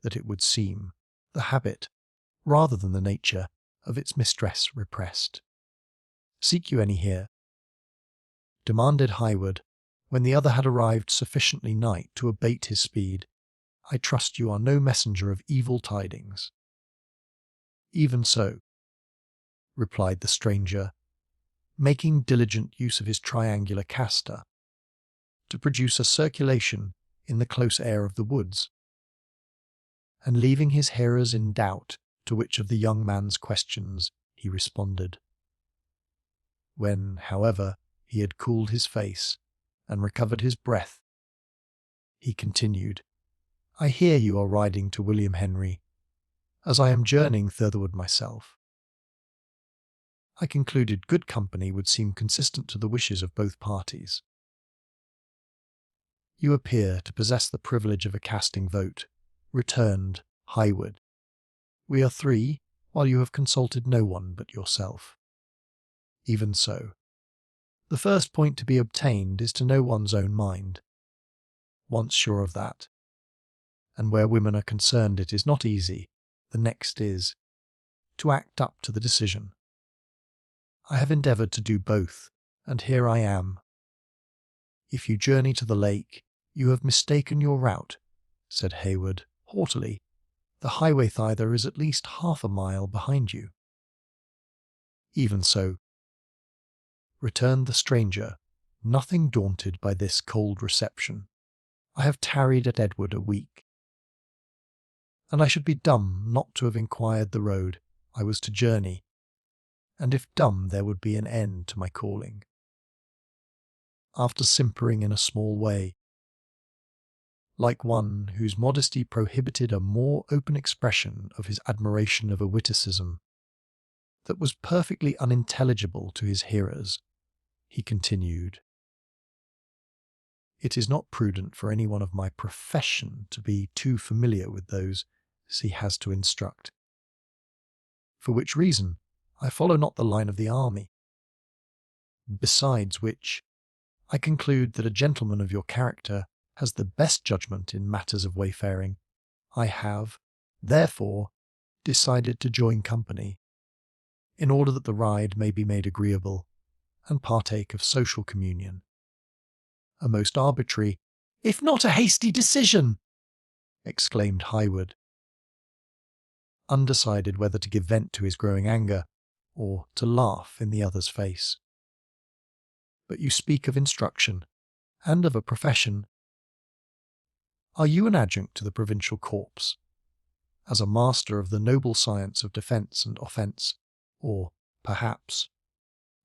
that it would seem the habit, rather than the nature, of its mistress repressed. "Seek you any here?" demanded Highwood, when the other had arrived sufficiently nigh to abate his speed. "I trust you are no messenger of evil tidings." "Even so," replied the stranger, making diligent use of his triangular castor to produce a circulation in the close air of the woods, and leaving his hearers in doubt to which of the young man's questions he responded. When, however, he had cooled his face and recovered his breath, he continued, "I hear you are riding to William Henry, as I am journeying thitherward myself. I concluded good company would seem consistent to the wishes of both parties. You appear to possess the privilege of a casting vote," returned Highwood. "We are three, while you have consulted no one but yourself." "Even so. The first point to be obtained is to know one's own mind. Once sure of that, and where women are concerned it is not easy, the next is to act up to the decision. I have endeavoured to do both, and here I am." "If you journey to the lake, you have mistaken your route," said Hayward haughtily. "The highway thither is at least half a mile behind you." "Even so," returned the stranger, nothing daunted by this cold reception. "I have tarried at Edward a week, and I should be dumb not to have inquired the road I was to journey, and if dumb there would be an end to my calling." After simpering in a small way, like one whose modesty prohibited a more open expression of his admiration of a witticism that was perfectly unintelligible to his hearers, he continued, "It is not prudent for any one of my profession to be too familiar with those he has to instruct, for which reason I follow not the line of the army. Besides which, I conclude that a gentleman of your character has the best judgment in matters of wayfaring. I have, therefore, decided to join company, in order that the ride may be made agreeable, and partake of social communion." "A most arbitrary, if not a hasty decision!" exclaimed Highwood, undecided whether to give vent to his growing anger, or to laugh in the other's face. "But you speak of instruction, and of a profession. Are you an adjunct to the provincial corps, as a master of the noble science of defence and offence, or, perhaps,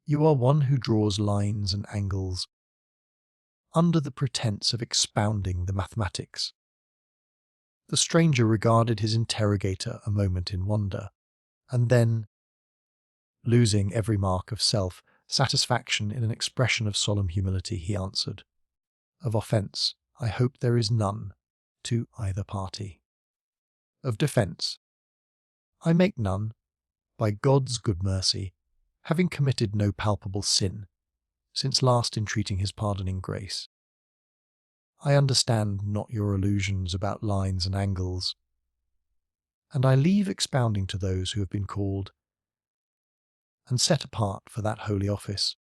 you are one who draws lines and angles, under the pretence of expounding the mathematics?" The stranger regarded his interrogator a moment in wonder, and then, losing every mark of self-satisfaction in an expression of solemn humility, he answered, "Of offence, I hope there is none to either party. Of defence, I make none, by God's good mercy, having committed no palpable sin, since last entreating his pardoning grace. I understand not your allusions about lines and angles, and I leave expounding to those who have been called and set apart for that holy office.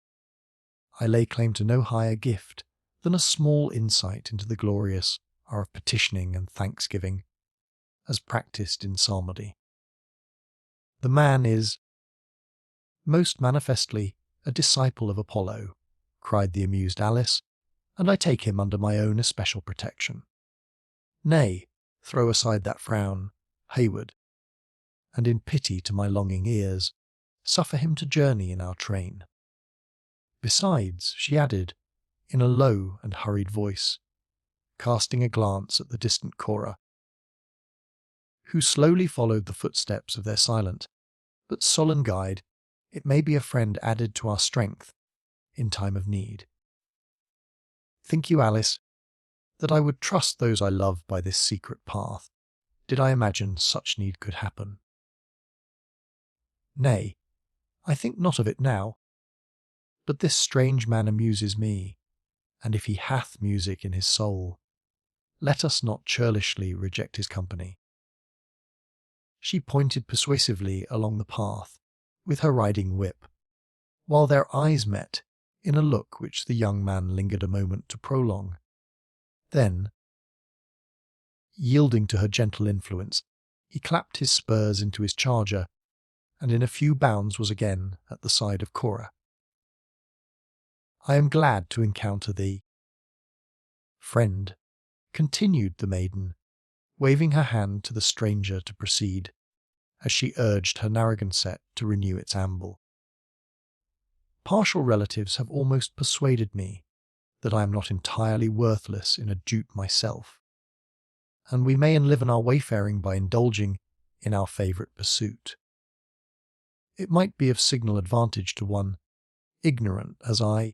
I lay claim to no higher gift than a small insight into the glorious art of petitioning and thanksgiving, as practised in psalmody. The man is most manifestly a disciple of Apollo," cried the amused Alice, "and I take him under my own especial protection. Nay, Throw aside that frown, Hayward, and in pity to my longing ears, suffer him to journey in our train. Besides, she added, in a low and hurried voice, casting a glance at the distant Cora, who slowly followed the footsteps of their silent but sullen guide, it may be a friend added to our strength in time of need. Think you, Alice, that I would trust those I love by this secret path, did I imagine such need could happen? Nay, I think not of it now. But this strange man amuses me, and if he hath music in his soul, let us not churlishly reject his company. She pointed persuasively along the path with her riding whip, while their eyes met in a look which the young man lingered a moment to prolong. Then, yielding to her gentle influence, he clapped his spurs into his charger, and in a few bounds was again at the side of Cora. I am glad to encounter thee. Friend, continued the maiden, waving her hand to the stranger to proceed, as she urged her Narragansett to renew its amble. Partial relatives have almost persuaded me that I am not entirely worthless in a dupe myself, and we may enliven our wayfaring by indulging in our favourite pursuit. It might be of signal advantage to one, ignorant as I,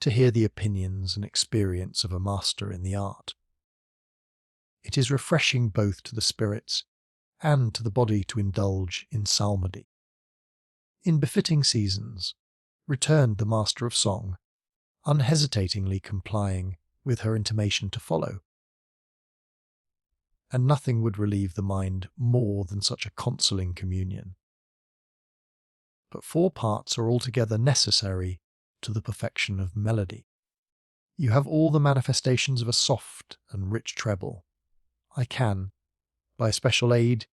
to hear the opinions and experience of a master in the art. It is refreshing both to the spirits and to the body to indulge in psalmody. In befitting seasons, returned the master of song, unhesitatingly complying with her intimation to follow. And nothing would relieve the mind more than such a consoling communion. But 4 parts are altogether necessary to the perfection of melody. You have all the manifestations of a soft and rich treble. I can, by special aid,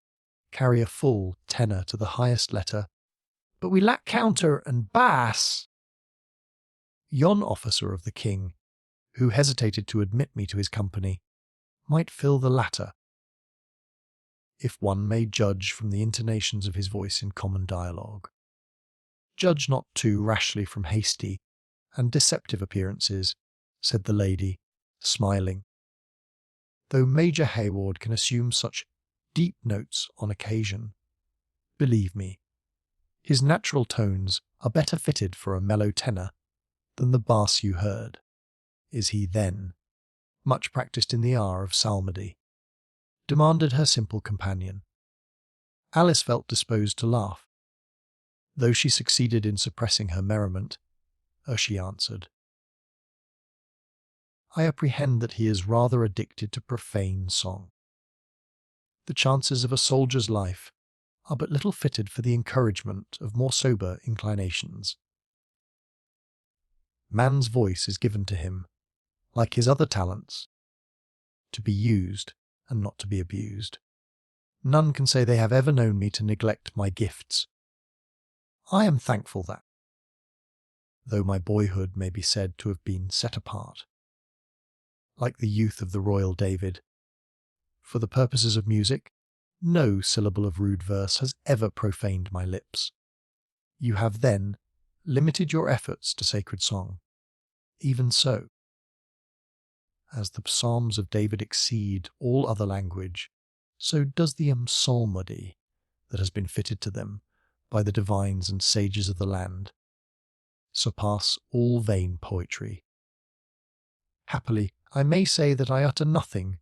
carry a full tenor to the highest letter, but we lack counter and bass. Yon officer of the king, who hesitated to admit me to his company, might fill the latter, if one may judge from the intonations of his voice in common dialogue. Judge not too rashly from hasty and deceptive appearances, said the lady, smiling. Though Major Hayward can assume such deep notes on occasion, believe me, his natural tones are better fitted for a mellow tenor than the bass you heard. Is he, then, much practised in the hour of psalmody? Demanded her simple companion. Alice felt disposed to laugh, though she succeeded in suppressing her merriment, as she answered, I apprehend that he is rather addicted to profane song. The chances of a soldier's life are but little fitted for the encouragement of more sober inclinations. Man's voice is given to him, like his other talents, to be used and not to be abused. None can say they have ever known me to neglect my gifts. I am thankful that, though my boyhood may be said to have been set apart, like the youth of the royal David, for the purposes of music, no syllable of rude verse has ever profaned my lips. You have, then, limited your efforts to sacred song. Even so, as the psalms of David exceed all other language, so does the psalmody that has been fitted to them by the divines and sages of the land surpass all vain poetry. Happily, I may say that I utter nothing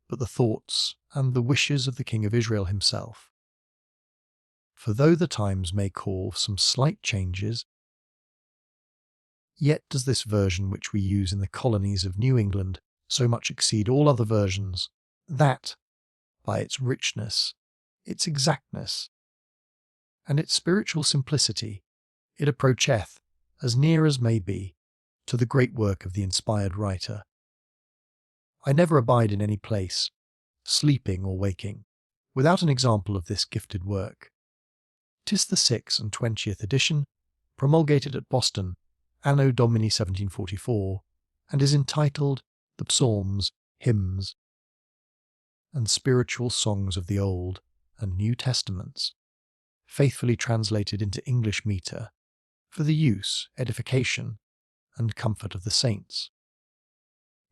but the thoughts and the wishes of the King of Israel himself. For though the times may call some slight changes, yet does this version which we use in the colonies of New England so much exceed all other versions, that, by its richness, its exactness, and its spiritual simplicity, it approacheth, as near as may be, to the great work of the inspired writer. I never abide in any place, sleeping or waking, without an example of this gifted work. 'Tis the 26th edition, promulgated at Boston, Anno Domini 1744, and is entitled The Psalms, Hymns, and spiritual songs of the Old and New Testaments, faithfully translated into English metre for the use, edification, and comfort of the saints,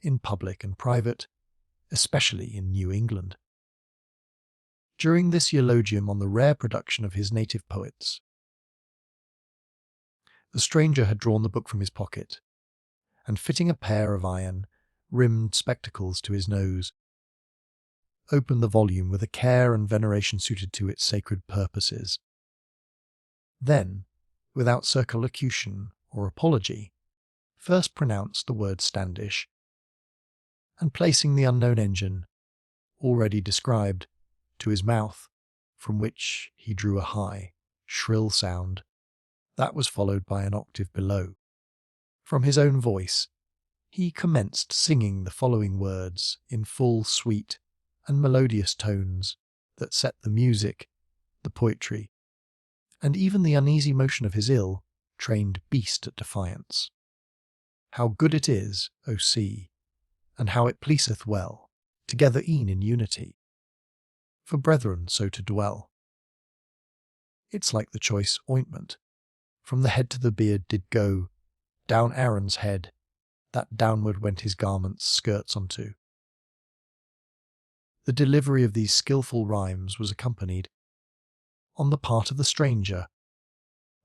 in public and private, especially in New England. During this eulogium on the rare production of his native poets, the stranger had drawn the book from his pocket, and fitting a pair of iron-rimmed spectacles to his nose, opened the volume with a care and veneration suited to its sacred purposes. Then, without circumlocution or apology, first pronounced the word Standish, and placing the unknown engine, already described, to his mouth, from which he drew a high, shrill sound, that was followed by an octave below. From his own voice, he commenced singing the following words in full, sweet, and melodious tones that set the music, the poetry, and even the uneasy motion of his ill-trained beast at defiance. How good it is, O sea, and how it pleaseth well, together e'en in unity, for brethren so to dwell. It's like the choice ointment, from the head to the beard did go, down Aaron's head, that downward went his garment's skirts unto. The delivery of these skilful rhymes was accompanied, on the part of the stranger,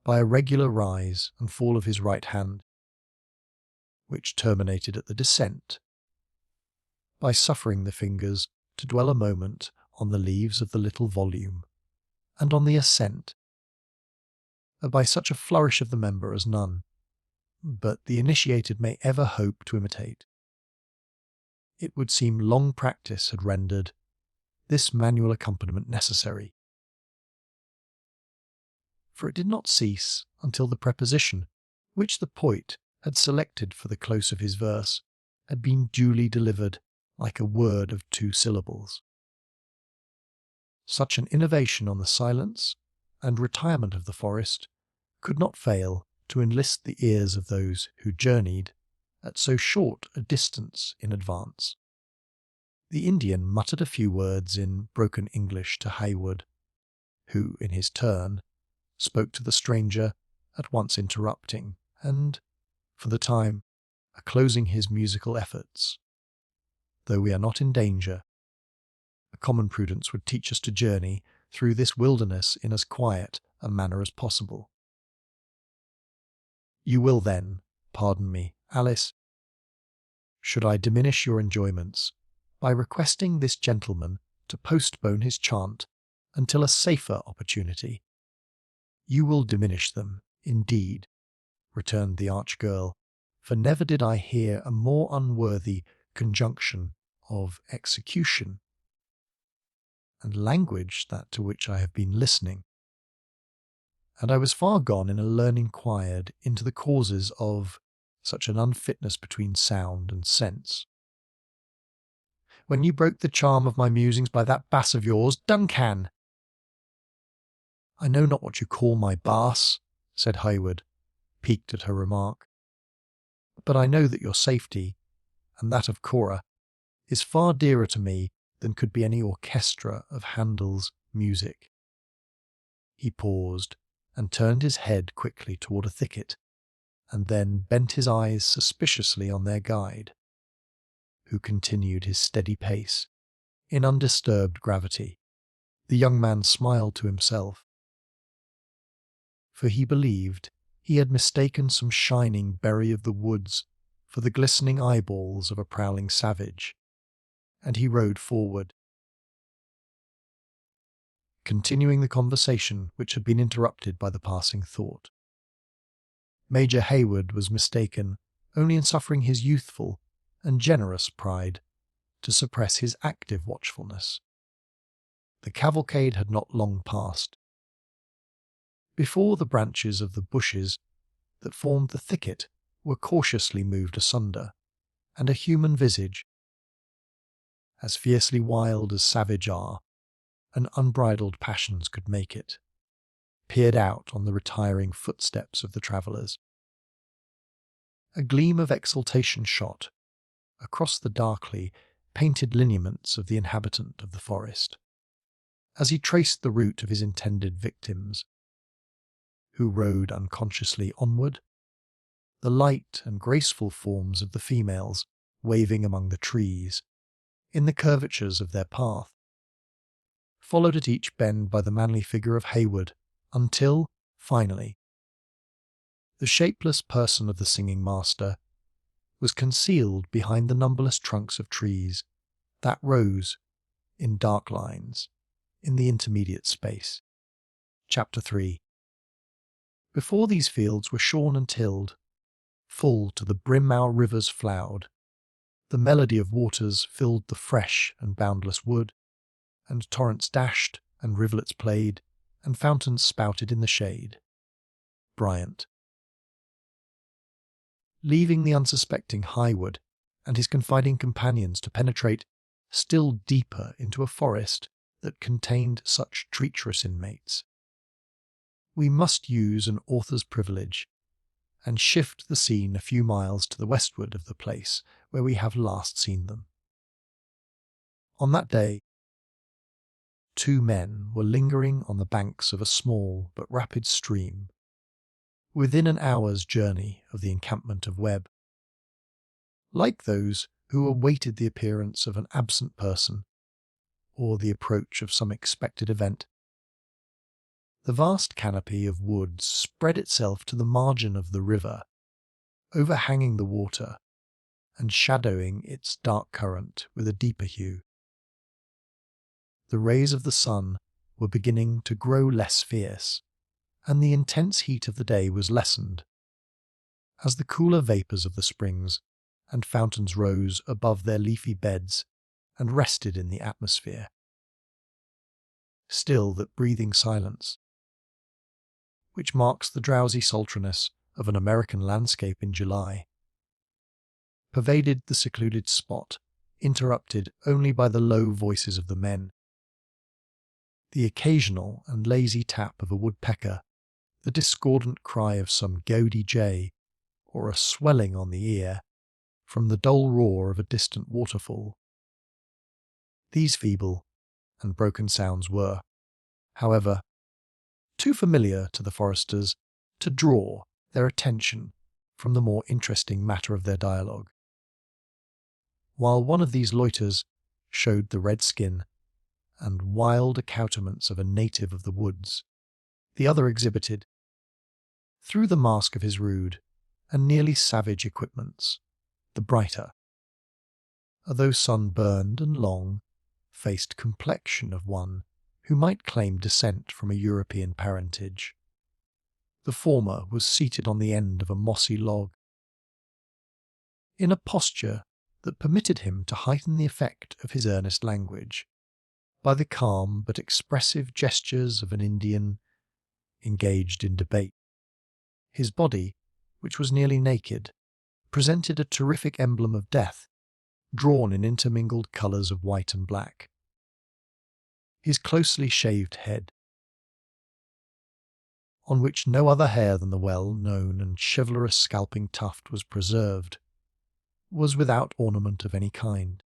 by a regular rise and fall of his right hand, which terminated at the descent, by suffering the fingers to dwell a moment on the leaves of the little volume, and on the ascent, by such a flourish of the member as none but the initiated may ever hope to imitate. It would seem long practice had rendered this manual accompaniment necessary, for it did not cease until the preposition which the poet had selected for the close of his verse had been duly delivered like a word of 2 syllables. Such an innovation on the silence and retirement of the forest could not fail to enlist the ears of those who journeyed at so short a distance in advance. The Indian muttered a few words in broken English to Heywood, who, in his turn, spoke to the stranger, at once interrupting and, for the time, closing his musical efforts. Though we are not in danger, a common prudence would teach us to journey through this wilderness in as quiet a manner as possible. You will then, pardon me, Alice, should I diminish your enjoyments by requesting this gentleman to postpone his chant until a safer opportunity. You will diminish them, indeed, returned the arch-girl, for never did I hear a more unworthy conjunction of execution and language that to which I have been listening. And I was far gone in a learning inquired into the causes of such an unfitness between sound and sense. When you broke the charm of my musings by that bass of yours, Duncan! I know not what you call my bass, said Heywood, piqued at her remark, but I know that your safety, and that of Cora, is far dearer to me than could be any orchestra of Handel's music. He paused, and turned his head quickly toward a thicket, and then bent his eyes suspiciously on their guide, who continued his steady pace, in undisturbed gravity. The young man smiled to himself, for he believed he had mistaken some shining berry of the woods for the glistening eyeballs of a prowling savage, and he rode forward, continuing the conversation which had been interrupted by the passing thought. Major Heywood was mistaken only in suffering his youthful and generous pride to suppress his active watchfulness. The cavalcade had not long passed. Before the branches of the bushes that formed the thicket were cautiously moved asunder, and a human visage, as fiercely wild as savage are, and unbridled passions could make it, peered out on the retiring footsteps of the travellers. A gleam of exultation shot, across the darkly painted lineaments of the inhabitant of the forest. As he traced the route of his intended victims, who rode unconsciously onward, the light and graceful forms of the females waving among the trees, in the curvatures of their path, followed at each bend by the manly figure of Hayward, until, finally, the shapeless person of the singing master was concealed behind the numberless trunks of trees that rose, in dark lines, in the intermediate space. Chapter 3. Before these fields were shorn and tilled, full to the brim our rivers flowed, the melody of waters filled the fresh and boundless wood, and torrents dashed, and rivulets played, and fountains spouted in the shade. Bryant. Leaving the unsuspecting Highwood and his confiding companions to penetrate still deeper into a forest that contained such treacherous inmates, we must use an author's privilege and shift the scene a few miles to the westward of the place where we have last seen them. On that day, two men were lingering on the banks of a small but rapid stream, within an hour's journey of the encampment of Webb. Like those who awaited the appearance of an absent person or the approach of some expected event, the vast canopy of woods spread itself to the margin of the river, overhanging the water and shadowing its dark current with a deeper hue. The rays of the sun were beginning to grow less fierce, and the intense heat of the day was lessened, as the cooler vapours of the springs and fountains rose above their leafy beds and rested in the atmosphere. Still that breathing silence, which marks the drowsy sultriness of an American landscape in July, pervaded the secluded spot, interrupted only by the low voices of the men, the occasional and lazy tap of a woodpecker, the discordant cry of some gaudy jay, or a swelling on the ear from the dull roar of a distant waterfall. These feeble and broken sounds were, however, too familiar to the foresters to draw their attention from the more interesting matter of their dialogue. While one of these loiters showed the red skin and wild accoutrements of a native of the woods, the other exhibited, through the mask of his rude and nearly savage equipments, the brighter, although sun-burned and long-faced complexion of one who might claim descent from a European parentage. The former was seated on the end of a mossy log, in a posture that permitted him to heighten the effect of his earnest language by the calm but expressive gestures of an Indian engaged in debate. His body, which was nearly naked, presented a terrific emblem of death, drawn in intermingled colours of white and black. His closely shaved head, on which no other hair than the well-known and chivalrous scalping tuft was preserved, was without ornament of any kind,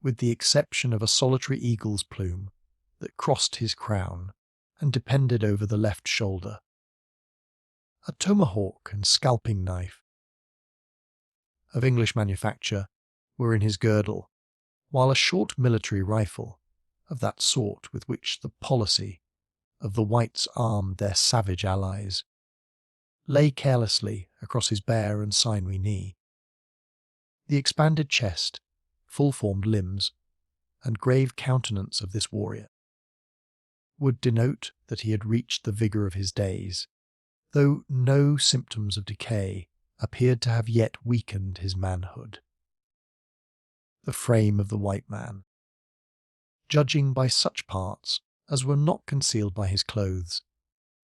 with the exception of a solitary eagle's plume that crossed his crown and depended over the left shoulder. A tomahawk and scalping knife of English manufacture were in his girdle, while a short military rifle, of that sort with which the policy of the whites armed their savage allies, lay carelessly across his bare and sinewy knee. The expanded chest, full-formed limbs, and grave countenance of this warrior would denote that he had reached the vigour of his days, though no symptoms of decay appeared to have yet weakened his manhood. The frame of the white man, judging by such parts as were not concealed by his clothes,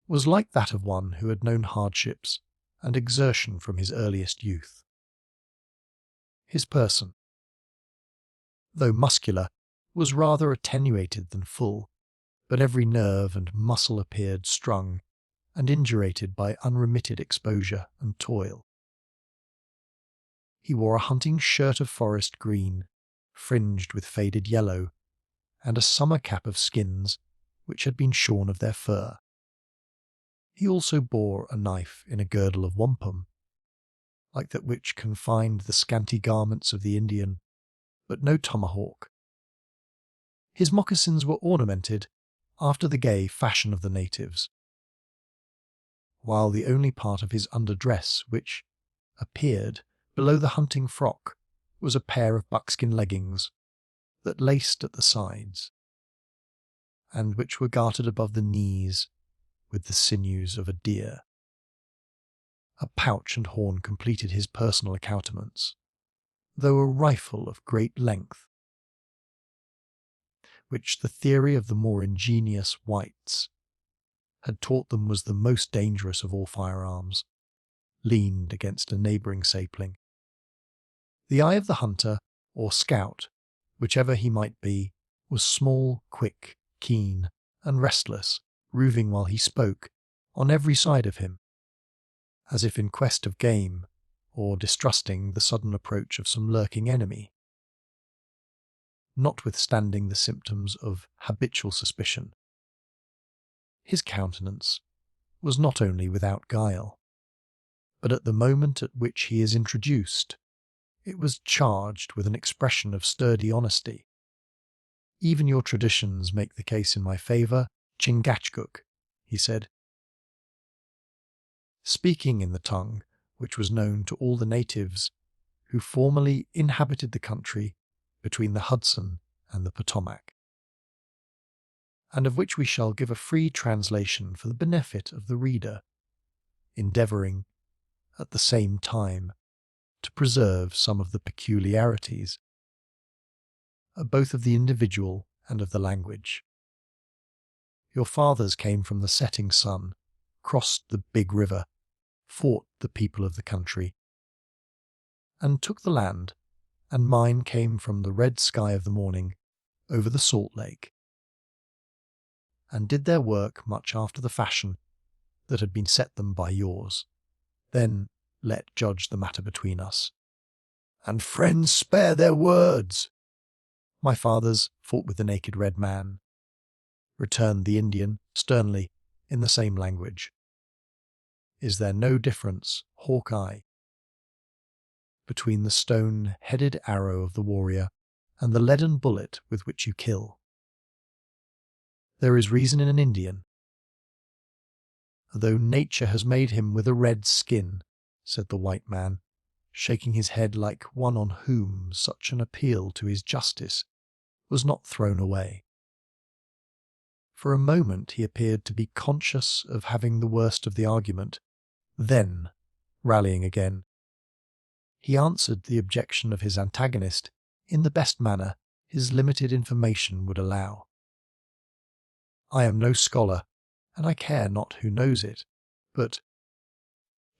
was like that of one who had known hardships and exertion from his earliest youth. His person, though muscular, was rather attenuated than full, but every nerve and muscle appeared strung and indurated by unremitted exposure and toil. He wore a hunting shirt of forest green, fringed with faded yellow, and a summer cap of skins which had been shorn of their fur. He also bore a knife in a girdle of wampum, like that which confined the scanty garments of the Indian, but no tomahawk. His moccasins were ornamented after the gay fashion of the natives, while the only part of his underdress which appeared below the hunting frock was a pair of buckskin leggings that laced at the sides, and which were gartered above the knees with the sinews of a deer. A pouch and horn completed his personal accoutrements, though a rifle of great length, which the theory of the more ingenious whites had taught them was the most dangerous of all firearms, leaned against a neighbouring sapling. The eye of the hunter, or scout, whichever he might be, was small, quick, keen, and restless, roving while he spoke, on every side of him, as if in quest of game, or distrusting the sudden approach of some lurking enemy. Notwithstanding the symptoms of habitual suspicion, his countenance was not only without guile, but at the moment at which he is introduced, it was charged with an expression of sturdy honesty. "Even your traditions make the case in my favour, Chingachgook," he said, speaking in the tongue which was known to all the natives who formerly inhabited the country between the Hudson and the Potomac, and of which we shall give a free translation for the benefit of the reader, endeavouring, at the same time, to preserve some of the peculiarities, both of the individual and of the language. Your fathers came from the setting sun, crossed the big river, fought the people of the country, and took the land, and mine came from the red sky of the morning over the salt lake, and did their work much after the fashion that had been set them by yours. Then let judge the matter between us. And friends spare their words. My fathers fought with the naked red man, returned the Indian sternly in the same language. Is there no difference, Hawkeye, between the stone-headed arrow of the warrior and the leaden bullet with which you kill? There is reason in an Indian, though nature has made him with a red skin, said the white man, shaking his head like one on whom such an appeal to his justice was not thrown away. For a moment he appeared to be conscious of having the worst of the argument. Then, rallying again, he answered the objection of his antagonist in the best manner his limited information would allow. I am no scholar, and I care not who knows it, but,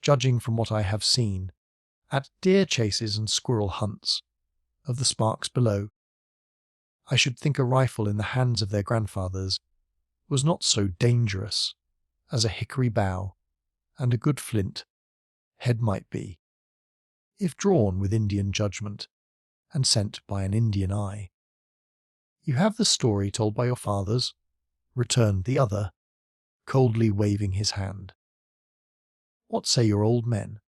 judging from what I have seen, at deer chases and squirrel hunts, of the Sparks below, I should think a rifle in the hands of their grandfathers was not so dangerous as a hickory bough and a good flint head might be, if drawn with Indian judgment and sent by an Indian eye. You have the story told by your fathers, returned the other, coldly waving his hand. What say your old men?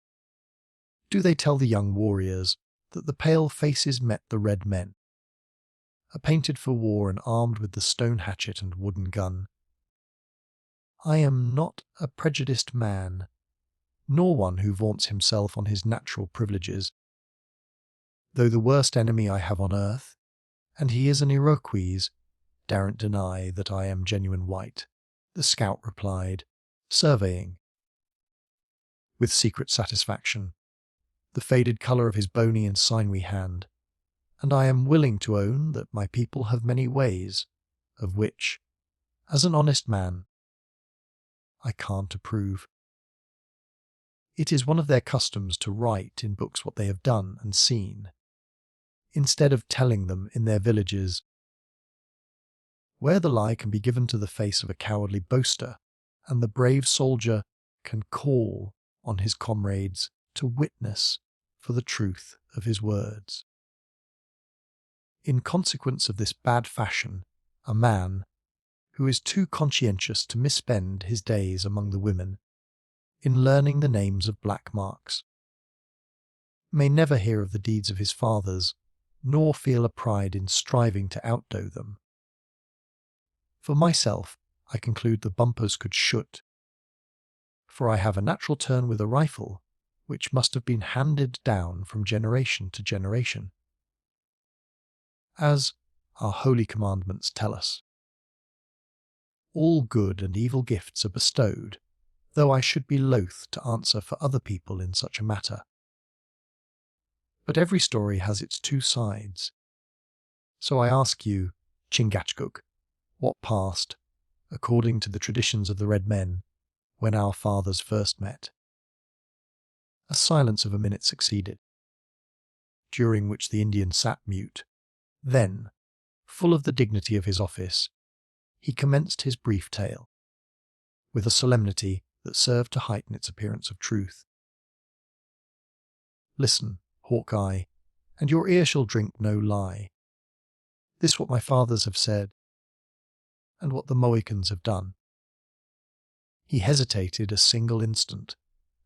Do they tell the young warriors that the pale faces met the red men, painted for war and armed with the stone hatchet and wooden gun? I am not a prejudiced man, nor one who vaunts himself on his natural privileges, though the worst enemy I have on earth, and he is an Iroquois, daren't deny that I am genuine white, the scout replied, surveying, with secret satisfaction, the faded colour of his bony and sinewy hand, and I am willing to own that my people have many ways, of which, as an honest man, I can't approve. It is one of their customs to write in books what they have done and seen, instead of telling them in their villages. Where the lie can be given to the face of a cowardly boaster, and the brave soldier can call on his comrades to witness for the truth of his words. In consequence of this bad fashion, a man, who is too conscientious to misspend his days among the women in learning the names of black marks, may never hear of the deeds of his fathers, nor feel a pride in striving to outdo them. For myself, I conclude the bumpers could shoot, for I have a natural turn with a rifle which must have been handed down from generation to generation, as our holy commandments tell us. All good and evil gifts are bestowed, though I should be loath to answer for other people in such a matter. But every story has its two sides. So I ask you, Chingachgook, what passed, according to the traditions of the Red Men, when our fathers first met? A silence of a minute succeeded, during which the Indian sat mute. Then, full of the dignity of his office, he commenced his brief tale, with a solemnity that served to heighten its appearance of truth. Listen, Hawkeye, and your ear shall drink no lie. This what my fathers have said, and what the Mohicans have done. He hesitated a single instant,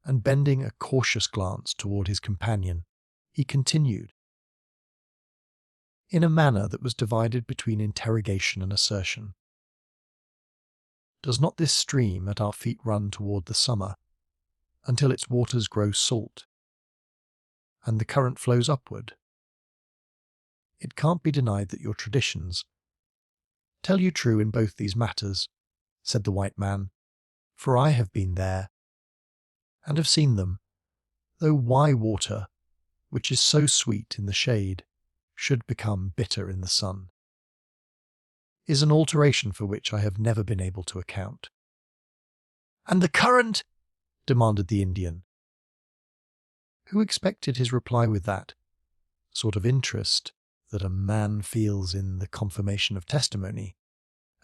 and bending a cautious glance toward his companion, he continued, in a manner that was divided between interrogation and assertion. Does not this stream at our feet run toward the summer, until its waters grow salt, and the current flows upward? It can't be denied that your traditions tell you true in both these matters, said the white man, for I have been there, and have seen them, though why water, which is so sweet in the shade, should become bitter in the sun, is an alteration for which I have never been able to account. And the current? Demanded the Indian, who expected his reply with that sort of interest that a man feels in the confirmation of testimony,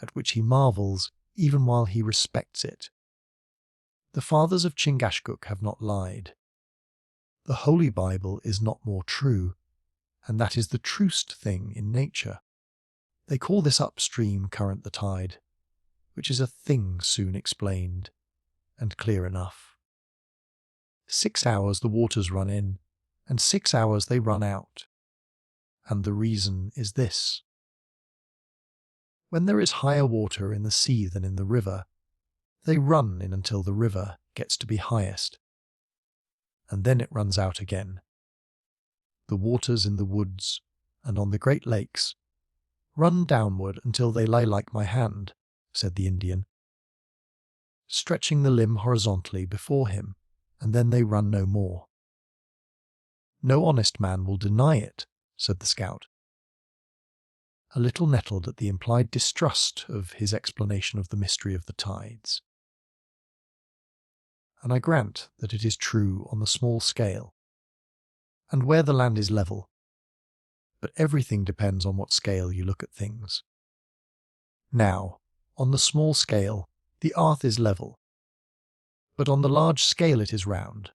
at which he marvels even while he respects it. The fathers of Chingachgook have not lied. The Holy Bible is not more true, and that is the truest thing in nature. They call this upstream current the tide, which is a thing soon explained, and clear enough. 6 hours the waters run in, and 6 hours they run out. And the reason is this. When there is higher water in the sea than in the river, they run in until the river gets to be highest, and then it runs out again. The waters in the woods and on the great lakes run downward until they lie like my hand, said the Indian, stretching the limb horizontally before him, and then they run no more. No honest man will deny it, said the scout, a little nettled at the implied distrust of his explanation of the mystery of the tides. And I grant that it is true on the small scale, and where the land is level, but everything depends on what scale you look at things. Now, on the small scale, the earth is level, but on the large scale it is round.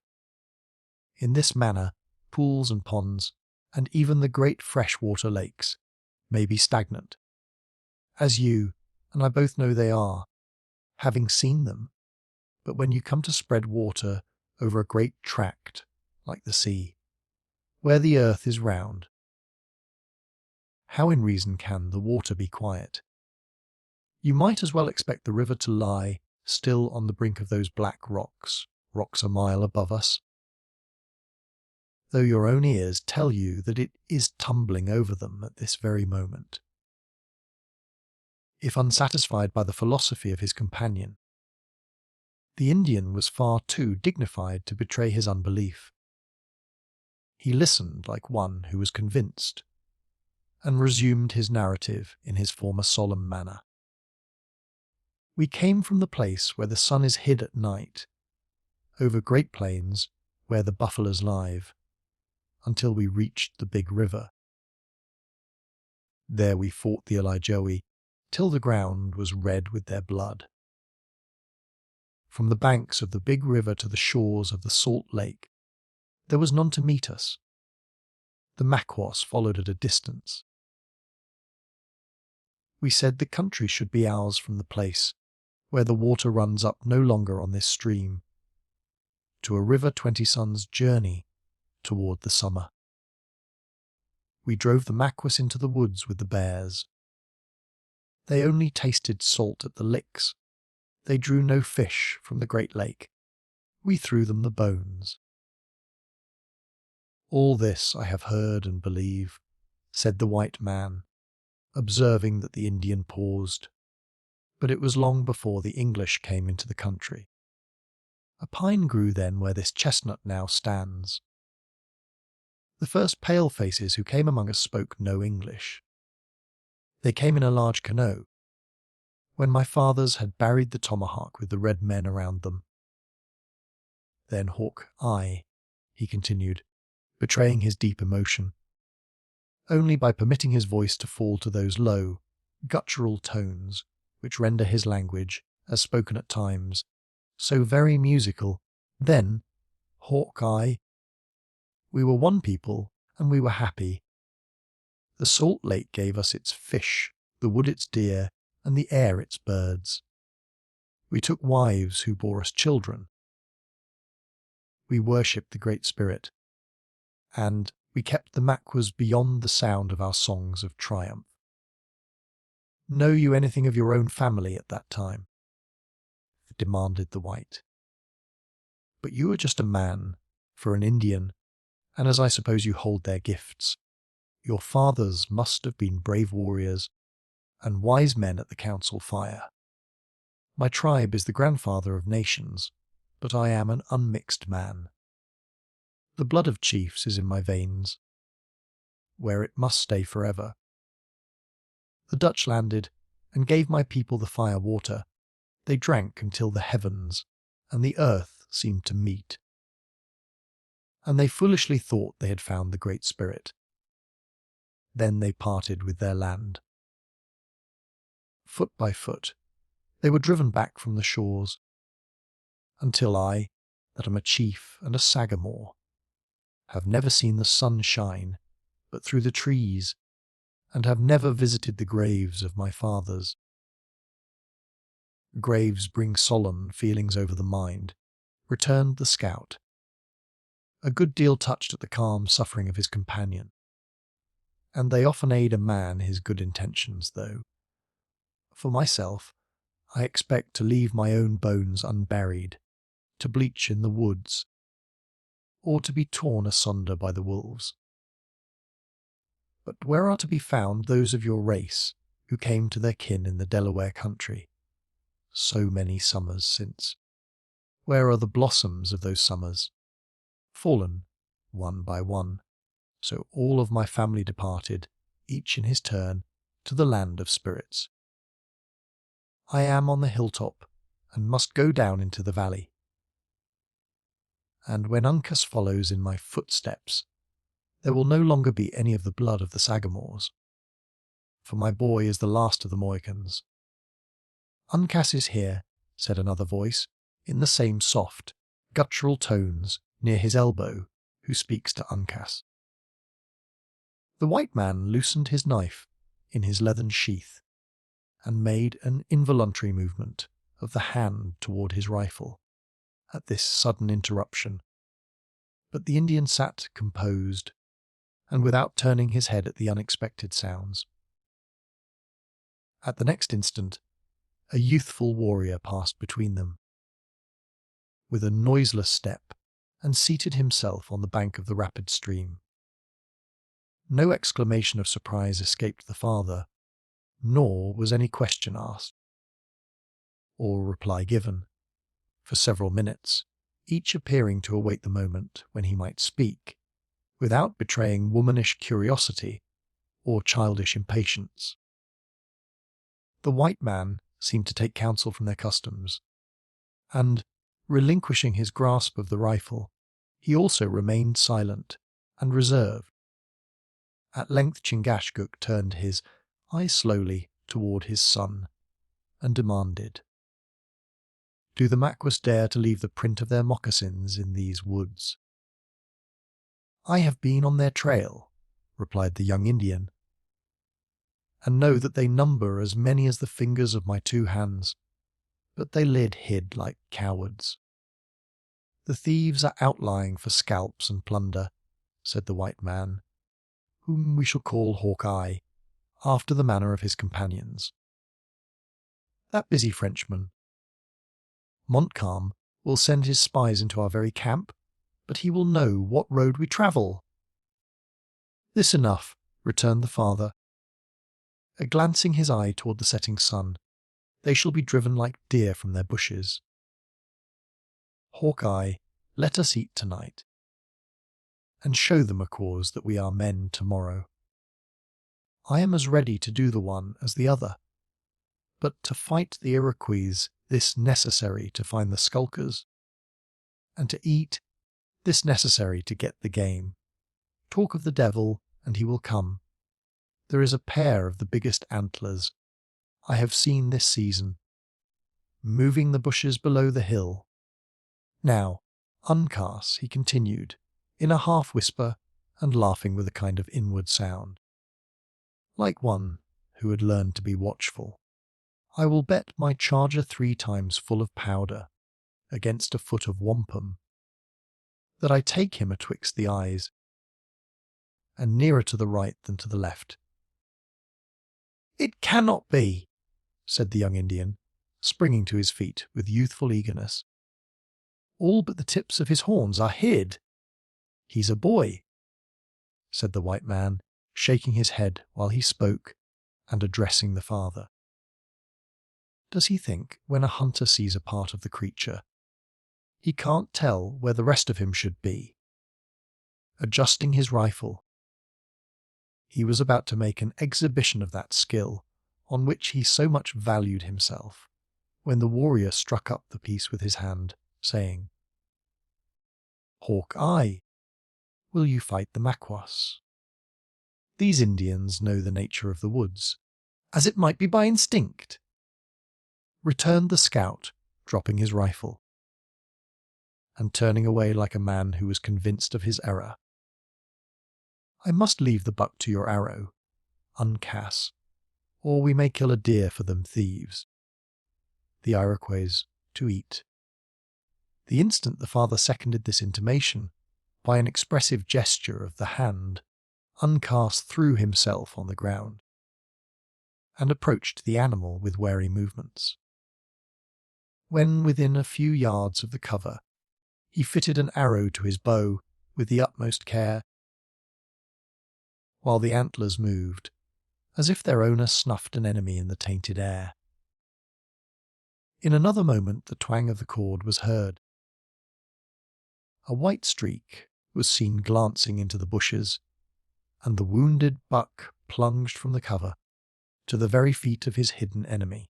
In this manner, pools and ponds, and even the great freshwater lakes, may be stagnant, as you and I both know they are, having seen them. But when you come to spread water over a great tract, like the sea, where the earth is round, how in reason can the water be quiet? You might as well expect the river to lie still on the brink of those black rocks a mile above us, though your own ears tell you that it is tumbling over them at this very moment. If unsatisfied by the philosophy of his companion, the Indian was far too dignified to betray his unbelief. He listened like one who was convinced, and resumed his narrative in his former solemn manner. We came from the place where the sun is hid at night, over great plains where the buffaloes live, until we reached the big river. There we fought the Elijah till the ground was red with their blood. From the banks of the big river to the shores of the salt lake, there was none to meet us. The Maquas followed at a distance, We said the country should be ours from the place where the water runs up no longer on this stream, to a river 20 suns' journey toward the summer. We drove the Maquas into the woods with the bears. They only tasted salt at the licks. They drew no fish from the great lake. We threw them the bones. All this I have heard and believe, said the white man, observing that the Indian paused. But it was long before the English came into the country. A pine grew then where this chestnut now stands. The first pale-faces who came among us spoke no English. They came in a large canoe, when my fathers had buried the tomahawk with the red men around them. Then Hawk, he continued, betraying his deep emotion, only by permitting his voice to fall to those low, guttural tones which render his language, as spoken at times, so very musical. Then, Hawk, we were one people, and we were happy. The salt lake gave us its fish, the wood its deer, and the air its birds. We took wives who bore us children. We worshipped the Great Spirit, and we kept the Maquas beyond the sound of our songs of triumph. Know you anything of your own family at that time? Demanded the white. But you are just a man, for an Indian, and as I suppose you hold their gifts, your fathers must have been brave warriors and wise men at the council fire. My tribe is the grandfather of nations, but I am an unmixed man. The blood of chiefs is in my veins, where it must stay forever. The Dutch landed and gave my people the fire water. They drank until the heavens and the earth seemed to meet. And they foolishly thought they had found the Great Spirit. Then they parted with their land. Foot by foot, they were driven back from the shores, until I, that am a chief and a sagamore, have never seen the sun shine but through the trees, and have never visited the graves of my fathers. Graves bring solemn feelings over the mind, returned the scout, a good deal touched at the calm suffering of his companion. And they often aid a man his good intentions, though. For myself, I expect to leave my own bones unburied, to bleach in the woods, or to be torn asunder by the wolves. But where are to be found those of your race who came to their kin in the Delaware country, so many summers since? Where are the blossoms of those summers, fallen one by one, so all of my family departed, each in his turn, to the land of spirits? I am on the hilltop, and must go down into the valley. And when Uncas follows in my footsteps, there will no longer be any of the blood of the Sagamores, for my boy is the last of the Mohicans. Uncas is here, said another voice, in the same soft, guttural tones near his elbow, who speaks to Uncas. The white man loosened his knife in his leathern sheath, and made an involuntary movement of the hand toward his rifle at this sudden interruption. But the Indian sat composed, and without turning his head at the unexpected sounds. At the next instant, a youthful warrior passed between them, with a noiseless step, and seated himself on the bank of the rapid stream. No exclamation of surprise escaped the father, nor was any question asked, or reply given, for several minutes, each appearing to await the moment when he might speak, without betraying womanish curiosity or childish impatience. The white man seemed to take counsel from their customs, and, relinquishing his grasp of the rifle, he also remained silent and reserved. At length Chingachgook turned his eyes slowly toward his son, and demanded, "Do the Maquas dare to leave the print of their moccasins in these woods?" "I have been on their trail," replied the young Indian, and know that they number as many as the fingers of my 2 hands, but they lid hid like cowards. The thieves are outlying for scalps and plunder, said the white man, whom we shall call Hawkeye, after the manner of his companions. That busy Frenchman. Montcalm will send his spies into our very camp, but he will know what road we travel. This enough, returned the father, glancing his eye toward the setting sun. They shall be driven like deer from their bushes. Hawkeye, let us eat tonight, and show them a cause that we are men tomorrow. I am as ready to do the one as the other, but to fight the Iroquois, this necessary to find the skulkers, and to eat, this necessary to get the game. Talk of the devil, and he will come. There is a pair of the biggest antlers I have seen this season, moving the bushes below the hill. Now, Uncas, he continued, in a half-whisper and laughing with a kind of inward sound, like one who had learned to be watchful, I will bet my charger 3 times full of powder against a foot of wampum, that I take him atwixt the eyes, and nearer to the right than to the left. It cannot be, said the young Indian, springing to his feet with youthful eagerness. All but the tips of his horns are hid. He's a boy, said the white man, shaking his head while he spoke and addressing the father. Does he think, when a hunter sees a part of the creature, he can't tell where the rest of him should be? Adjusting his rifle, he was about to make an exhibition of that skill on which he so much valued himself, when the warrior struck up the piece with his hand, saying, Hawkeye, will you fight the Maquas? These Indians know the nature of the woods, as it might be by instinct, returned the scout, dropping his rifle, and turning away like a man who was convinced of his error. I must leave the buck to your arrow, Uncas, or we may kill a deer for them thieves. The Iroquois to eat. The instant the father seconded this intimation, by an expressive gesture of the hand, Uncas threw himself on the ground, and approached the animal with wary movements. When within a few yards of the cover, he fitted an arrow to his bow with the utmost care, while the antlers moved, as if their owner snuffed an enemy in the tainted air. In another moment the twang of the cord was heard. A white streak was seen glancing into the bushes, and the wounded buck plunged from the cover to the very feet of his hidden enemy.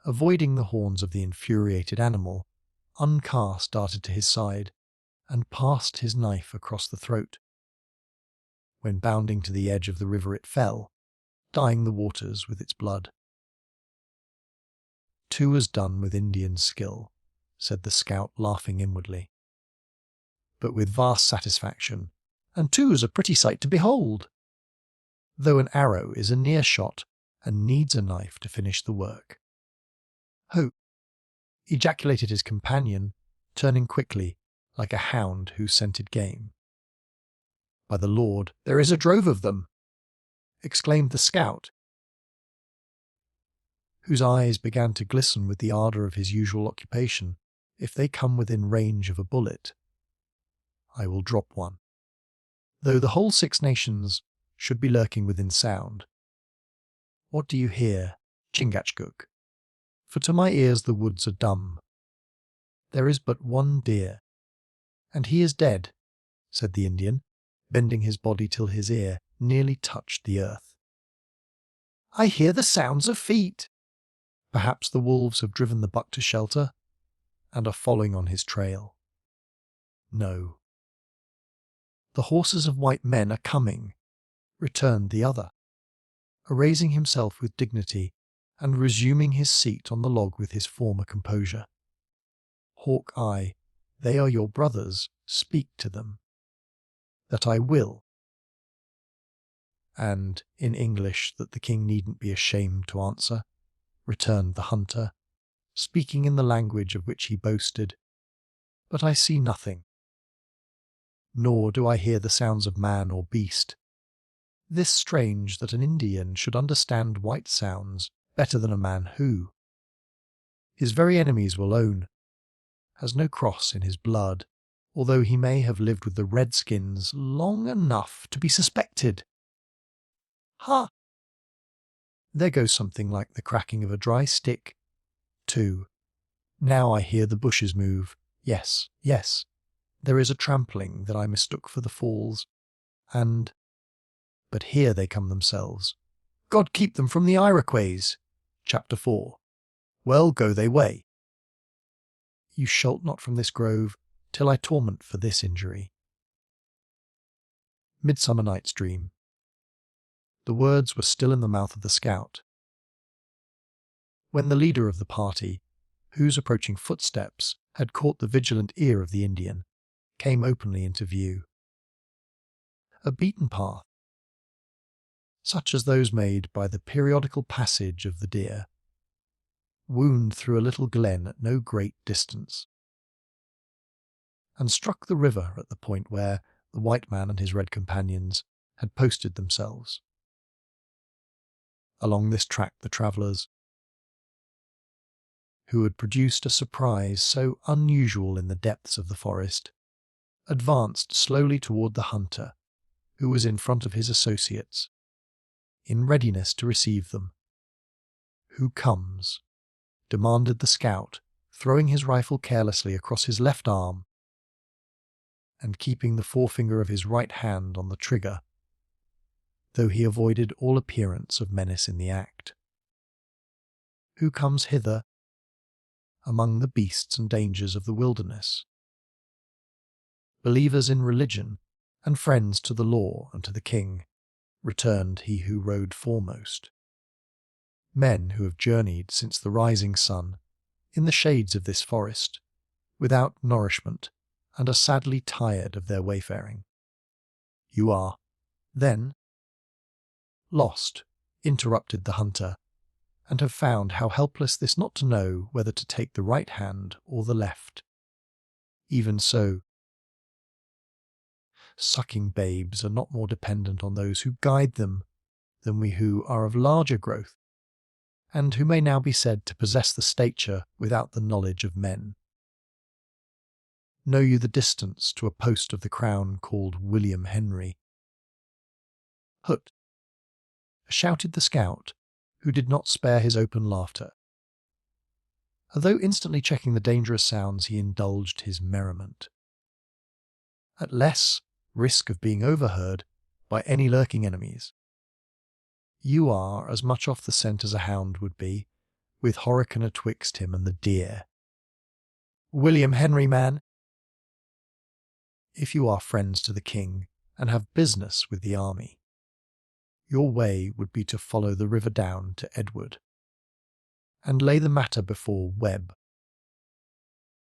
Avoiding the horns of the infuriated animal, Uncas darted to his side and passed his knife across the throat. When bounding to the edge of the river it fell, dyeing the waters with its blood. "'Too was done with Indian skill," said the scout, laughing inwardly, but with vast satisfaction, "and 'two's a pretty sight to behold, though an arrow is a near shot and needs a knife to finish the work." "Ho!" ejaculated his companion, turning quickly, like a hound who scented game. "By the Lord, there is a drove of them!" exclaimed the scout, whose eyes began to glisten with the ardour of his usual occupation. "If they come within range of a bullet, I will drop one, though the whole 6 nations should be lurking within sound. What do you hear, Chingachgook? For to my ears the woods are dumb. There is but one deer, and he is dead," said the Indian, bending his body till his ear nearly touched the earth. "I hear the sounds of feet. Perhaps the wolves have driven the buck to shelter, and are following on his trail. No. The horses of white men are coming," returned the other, raising himself with dignity and resuming his seat on the log with his former composure. "Hawkeye, they are your brothers, speak to them." "That I will." and, in English that the king needn't be ashamed to answer, returned the hunter, speaking in the language of which he boasted. But I see nothing, nor do I hear the sounds of man or beast. This strange that an Indian should understand white sounds better than a man who, his very enemies will own, has no cross in his blood, although he may have lived with the redskins long enough to be suspected. Ha! There goes something like the cracking of a dry stick, too. Now I hear the bushes move. Yes, yes, there is a trampling that I mistook for the falls, and... But here they come themselves. God keep them from the Iroquois. Chapter 4. Well, go they way. You shalt not from this grove, till I torment for this injury. Midsummer Night's Dream. The words were still in the mouth of the scout, when the leader of the party, whose approaching footsteps had caught the vigilant ear of the Indian, came openly into view. A beaten path, such as those made by the periodical passage of the deer, wound through a little glen at no great distance, and struck the river at the point where the white man and his red companions had posted themselves. Along this track the travellers, who had produced a surprise so unusual in the depths of the forest, advanced slowly toward the hunter, who was in front of his associates, in readiness to receive them. "Who comes?" demanded the scout, throwing his rifle carelessly across his left arm and keeping the forefinger of his right hand on the trigger, though he avoided all appearance of menace in the act. "Who comes hither among the beasts and dangers of the wilderness? Believers in religion and friends to the law and to the king," returned he who rode foremost. "Men who have journeyed since the rising sun in the shades of this forest, without nourishment, and are sadly tired of their wayfaring. You are, then, lost," interrupted the hunter, "and have found how helpless this not to know whether to take the right hand or the left. Even so, sucking babes are not more dependent on those who guide them than we who are of larger growth, and who may now be said to possess the stature without the knowledge of men. Know you the distance to a post of the crown called William Henry?" "Hut!" shouted the scout, who did not spare his open laughter. Although instantly checking the dangerous sounds, he indulged his merriment. "At less risk of being overheard by any lurking enemies. You are as much off the scent as a hound would be, with Horican atwixt him and the deer. William Henry, man! If you are friends to the king and have business with the army, your way would be to follow the river down to Edward, and lay the matter before Webb,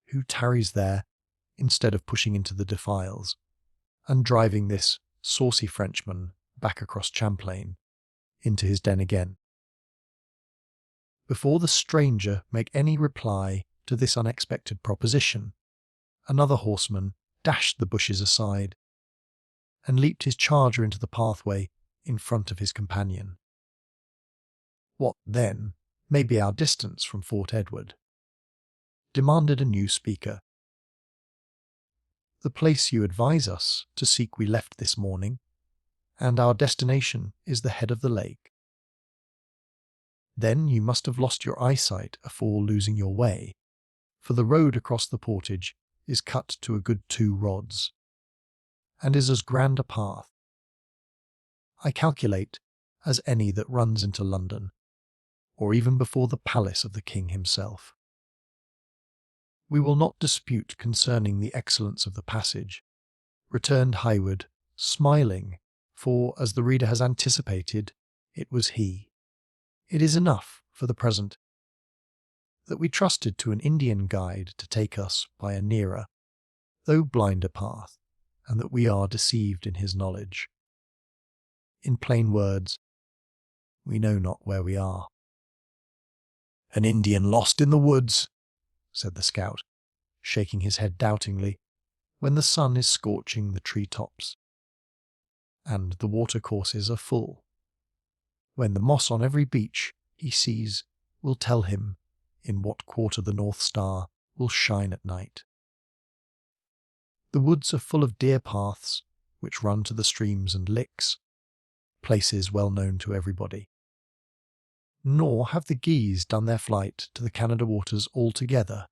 who tarries there instead of pushing into the defiles, and driving this saucy Frenchman back across Champlain into his den again." Before the stranger make any reply to this unexpected proposition, another horseman dashed the bushes aside and leaped his charger into the pathway in front of his companion. "What, then, may be our distance from Fort Edward?" demanded a new speaker. "The place you advise us to seek we left this morning, and our destination is the head of the lake." "Then you must have lost your eyesight afore losing your way, for the road across the portage is cut to a good 2 rods, and is as grand a path, I calculate, as any that runs into London, or even before the palace of the king himself. We will not dispute concerning the excellence of the passage," returned Highwood, smiling, for, as the reader has anticipated, it was he. "It is enough, for the present, that we trusted to an Indian guide to take us by a nearer, though blinder path, and that we are deceived in his knowledge. In plain words, we know not where we are. "An Indian lost in the woods," said the scout, shaking his head doubtingly, when the sun is scorching the tree-tops, and the watercourses are full, when the moss on every beach he sees will tell him in what quarter the North Star will shine at night. The woods are full of deer paths which run to the streams and licks, places well known to everybody. Nor have the geese done their flight to the Canada waters altogether.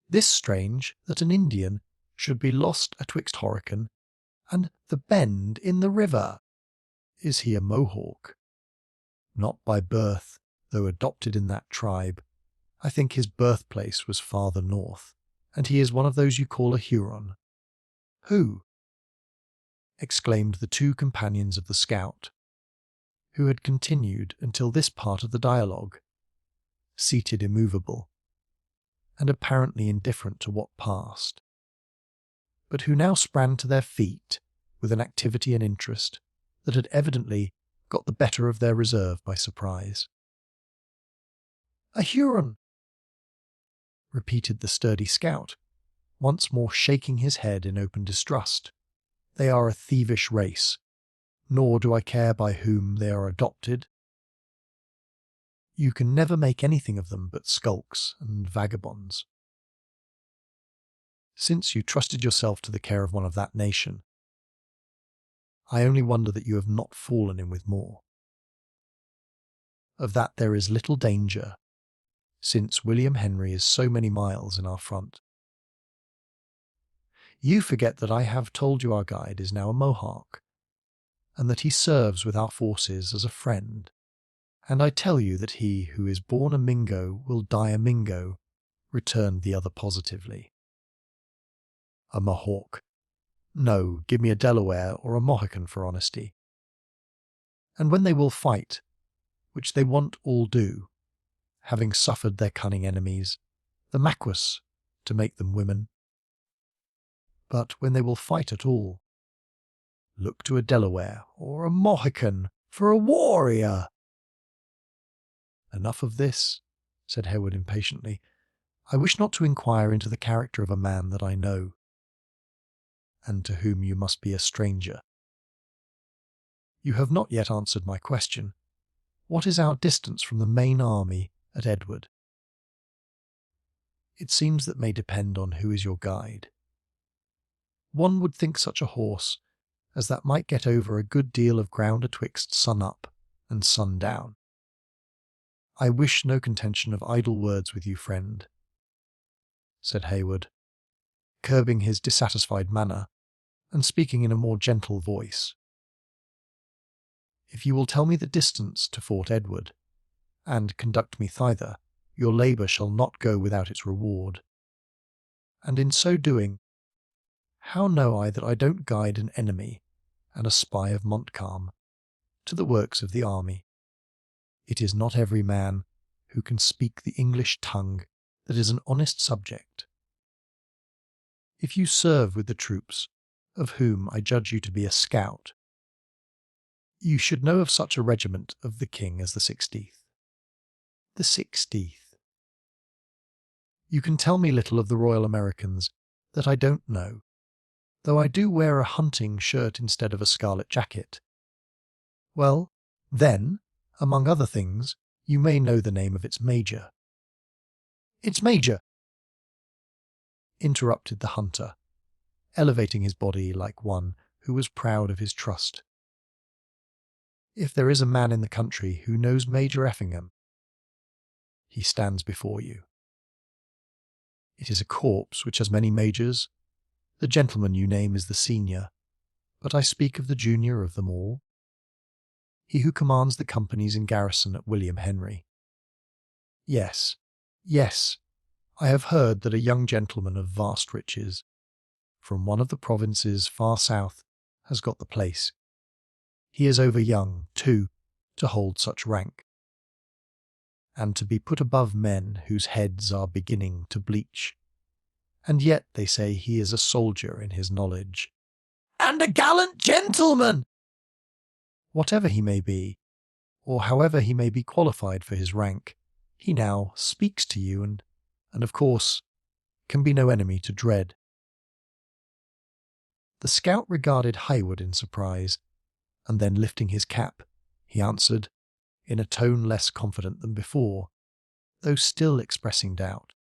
This strange that an Indian should be lost atwixt Horican and the bend in the river. Is he a Mohawk? Not by birth, though adopted in that tribe. I think his birthplace was farther north, and he is one of those you call a Huron. Who? Exclaimed the two companions of the scout, who had continued until this part of the dialogue, seated immovable, and apparently indifferent to what passed, but who now sprang to their feet with an activity and interest that had evidently got the better of their reserve by surprise. "A Huron," repeated the sturdy scout, once more shaking his head in open distrust. "They are a thievish race, nor do I care by whom they are adopted. You can never make anything of them but skulks and vagabonds. Since you trusted yourself to the care of one of that nation, I only wonder that you have not fallen in with more. Of that there is little danger, since William Henry is so many miles in our front. You forget that I have told you our guide is now a Mohawk, and that he serves with our forces as a friend. And I tell you that he who is born a Mingo will die a Mingo," returned the other positively. "A Mohawk? No, give me a Delaware or a Mohican for honesty. And when they will fight, which they won't all do, having suffered their cunning enemies, the Maquas, to make them women. But when they will fight at all, look to a Delaware or a Mohican for a warrior." "Enough of this," said Hereward impatiently. "I wish not to inquire into the character of a man that I know, and to whom you must be a stranger. You have not yet answered my question. What is our distance from the main army at Edward?" "It seems that may depend on who is your guide. One would think such a horse as that might get over a good deal of ground atwixt sun up and sun down. I wish no contention of idle words with you, friend," said Hayward, curbing his dissatisfied manner and speaking in a more gentle voice. "If you will tell me the distance to Fort Edward, and conduct me thither, your labour shall not go without its reward. And in so doing, how know I that I don't guide an enemy and a spy of Montcalm to the works of the army? It is not every man who can speak the English tongue that is an honest subject. If you serve with the troops, of whom I judge you to be a scout, you should know of such a regiment of the King as the 16th. The 16th. You can tell me little of the Royal Americans that I don't know, though I do wear a hunting shirt instead of a scarlet jacket. Well, then, among other things, you may know the name of its major." "Its major!" interrupted the hunter, elevating his body like one who was proud of his trust. "If there is a man in the country who knows Major Effingham, he stands before you. It is a corps which has many majors. The gentleman you name is the senior, but I speak of the junior of them all, he who commands the companies in garrison at William Henry. Yes, yes, I have heard that a young gentleman of vast riches, from one of the provinces far south, has got the place. He is over young, too, to hold such rank, and to be put above men whose heads are beginning to bleach. And yet they say he is a soldier in his knowledge." "And a gallant gentleman!" Whatever he may be, or however he may be qualified for his rank, he now speaks to you and of course, can be no enemy to dread. The scout regarded Highwood in surprise, and then lifting his cap, he answered, in a tone less confident than before, though still expressing doubt.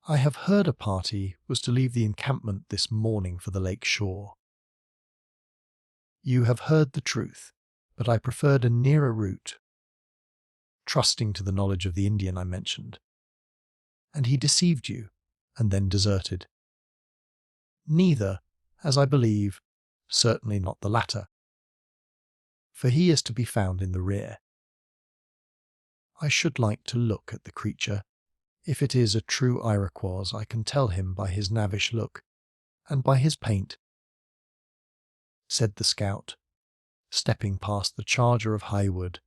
I have heard a party was to leave the encampment this morning for the lake shore. You have heard the truth, but I preferred a nearer route, trusting to the knowledge of the Indian I mentioned. And he deceived you, and then deserted. Neither, as I believe, certainly not the latter, for he is to be found in the rear. I should like to look at the creature. If it is a true Iroquois, I can tell him by his knavish look, and by his paint, said the scout, stepping past the charger of Highwood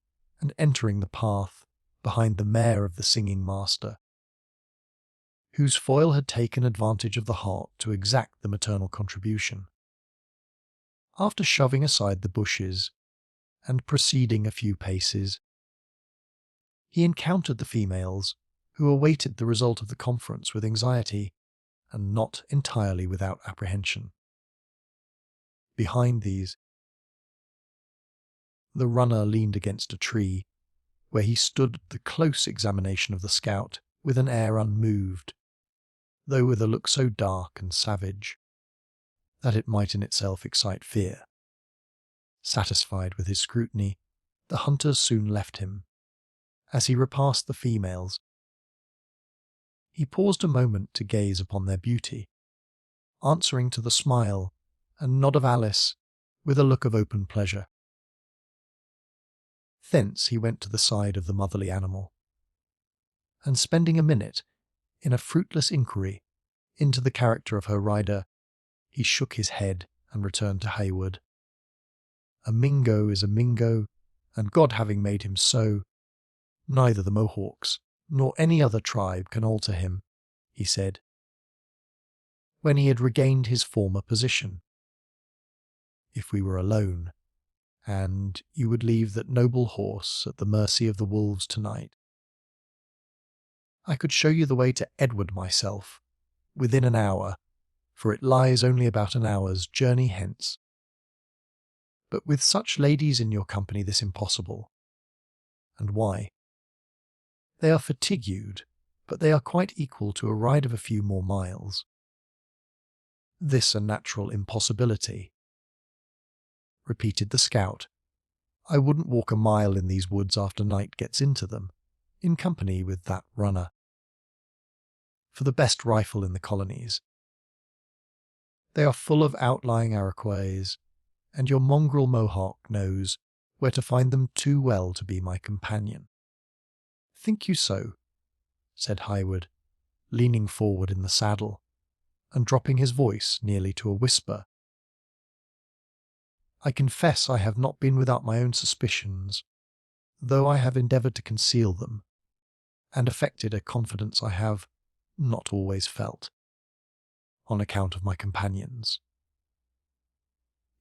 and entering the path behind the mare of the singing master, whose foil had taken advantage of the heart to exact the maternal contribution. After shoving aside the bushes and proceeding a few paces, he encountered the females, who awaited the result of the conference with anxiety and not entirely without apprehension. Behind these, the runner leaned against a tree, where he stood at the close examination of the scout with an air unmoved, though with a look so dark and savage that it might in itself excite fear. Satisfied with his scrutiny, the hunters soon left him. As he repassed the females, he paused a moment to gaze upon their beauty, answering to the smile and nod of Alice with a look of open pleasure. Thence he went to the side of the motherly animal, and spending a minute in a fruitless inquiry into the character of her rider, he shook his head and returned to Highwood. A Mingo is a Mingo, and God having made him so, neither the Mohawks nor any other tribe can alter him, he said, when he had regained his former position. If we were alone, and you would leave that noble horse at the mercy of the wolves tonight, I could show you the way to Edward myself, within an hour, for it lies only about an hour's journey hence. But with such ladies in your company this impossible. And why? They are fatigued, but they are quite equal to a ride of a few more miles. This a natural impossibility, repeated the scout. I wouldn't walk a mile in these woods after night gets into them, in company with that runner. For the best rifle in the colonies. They are full of outlying Iroquois, and your mongrel Mohawk knows where to find them too well to be my companion. Think you so? Said Highwood, leaning forward in the saddle, and dropping his voice nearly to a whisper. I confess I have not been without my own suspicions, though I have endeavoured to conceal them, and affected a confidence I have not always felt, on account of my companions.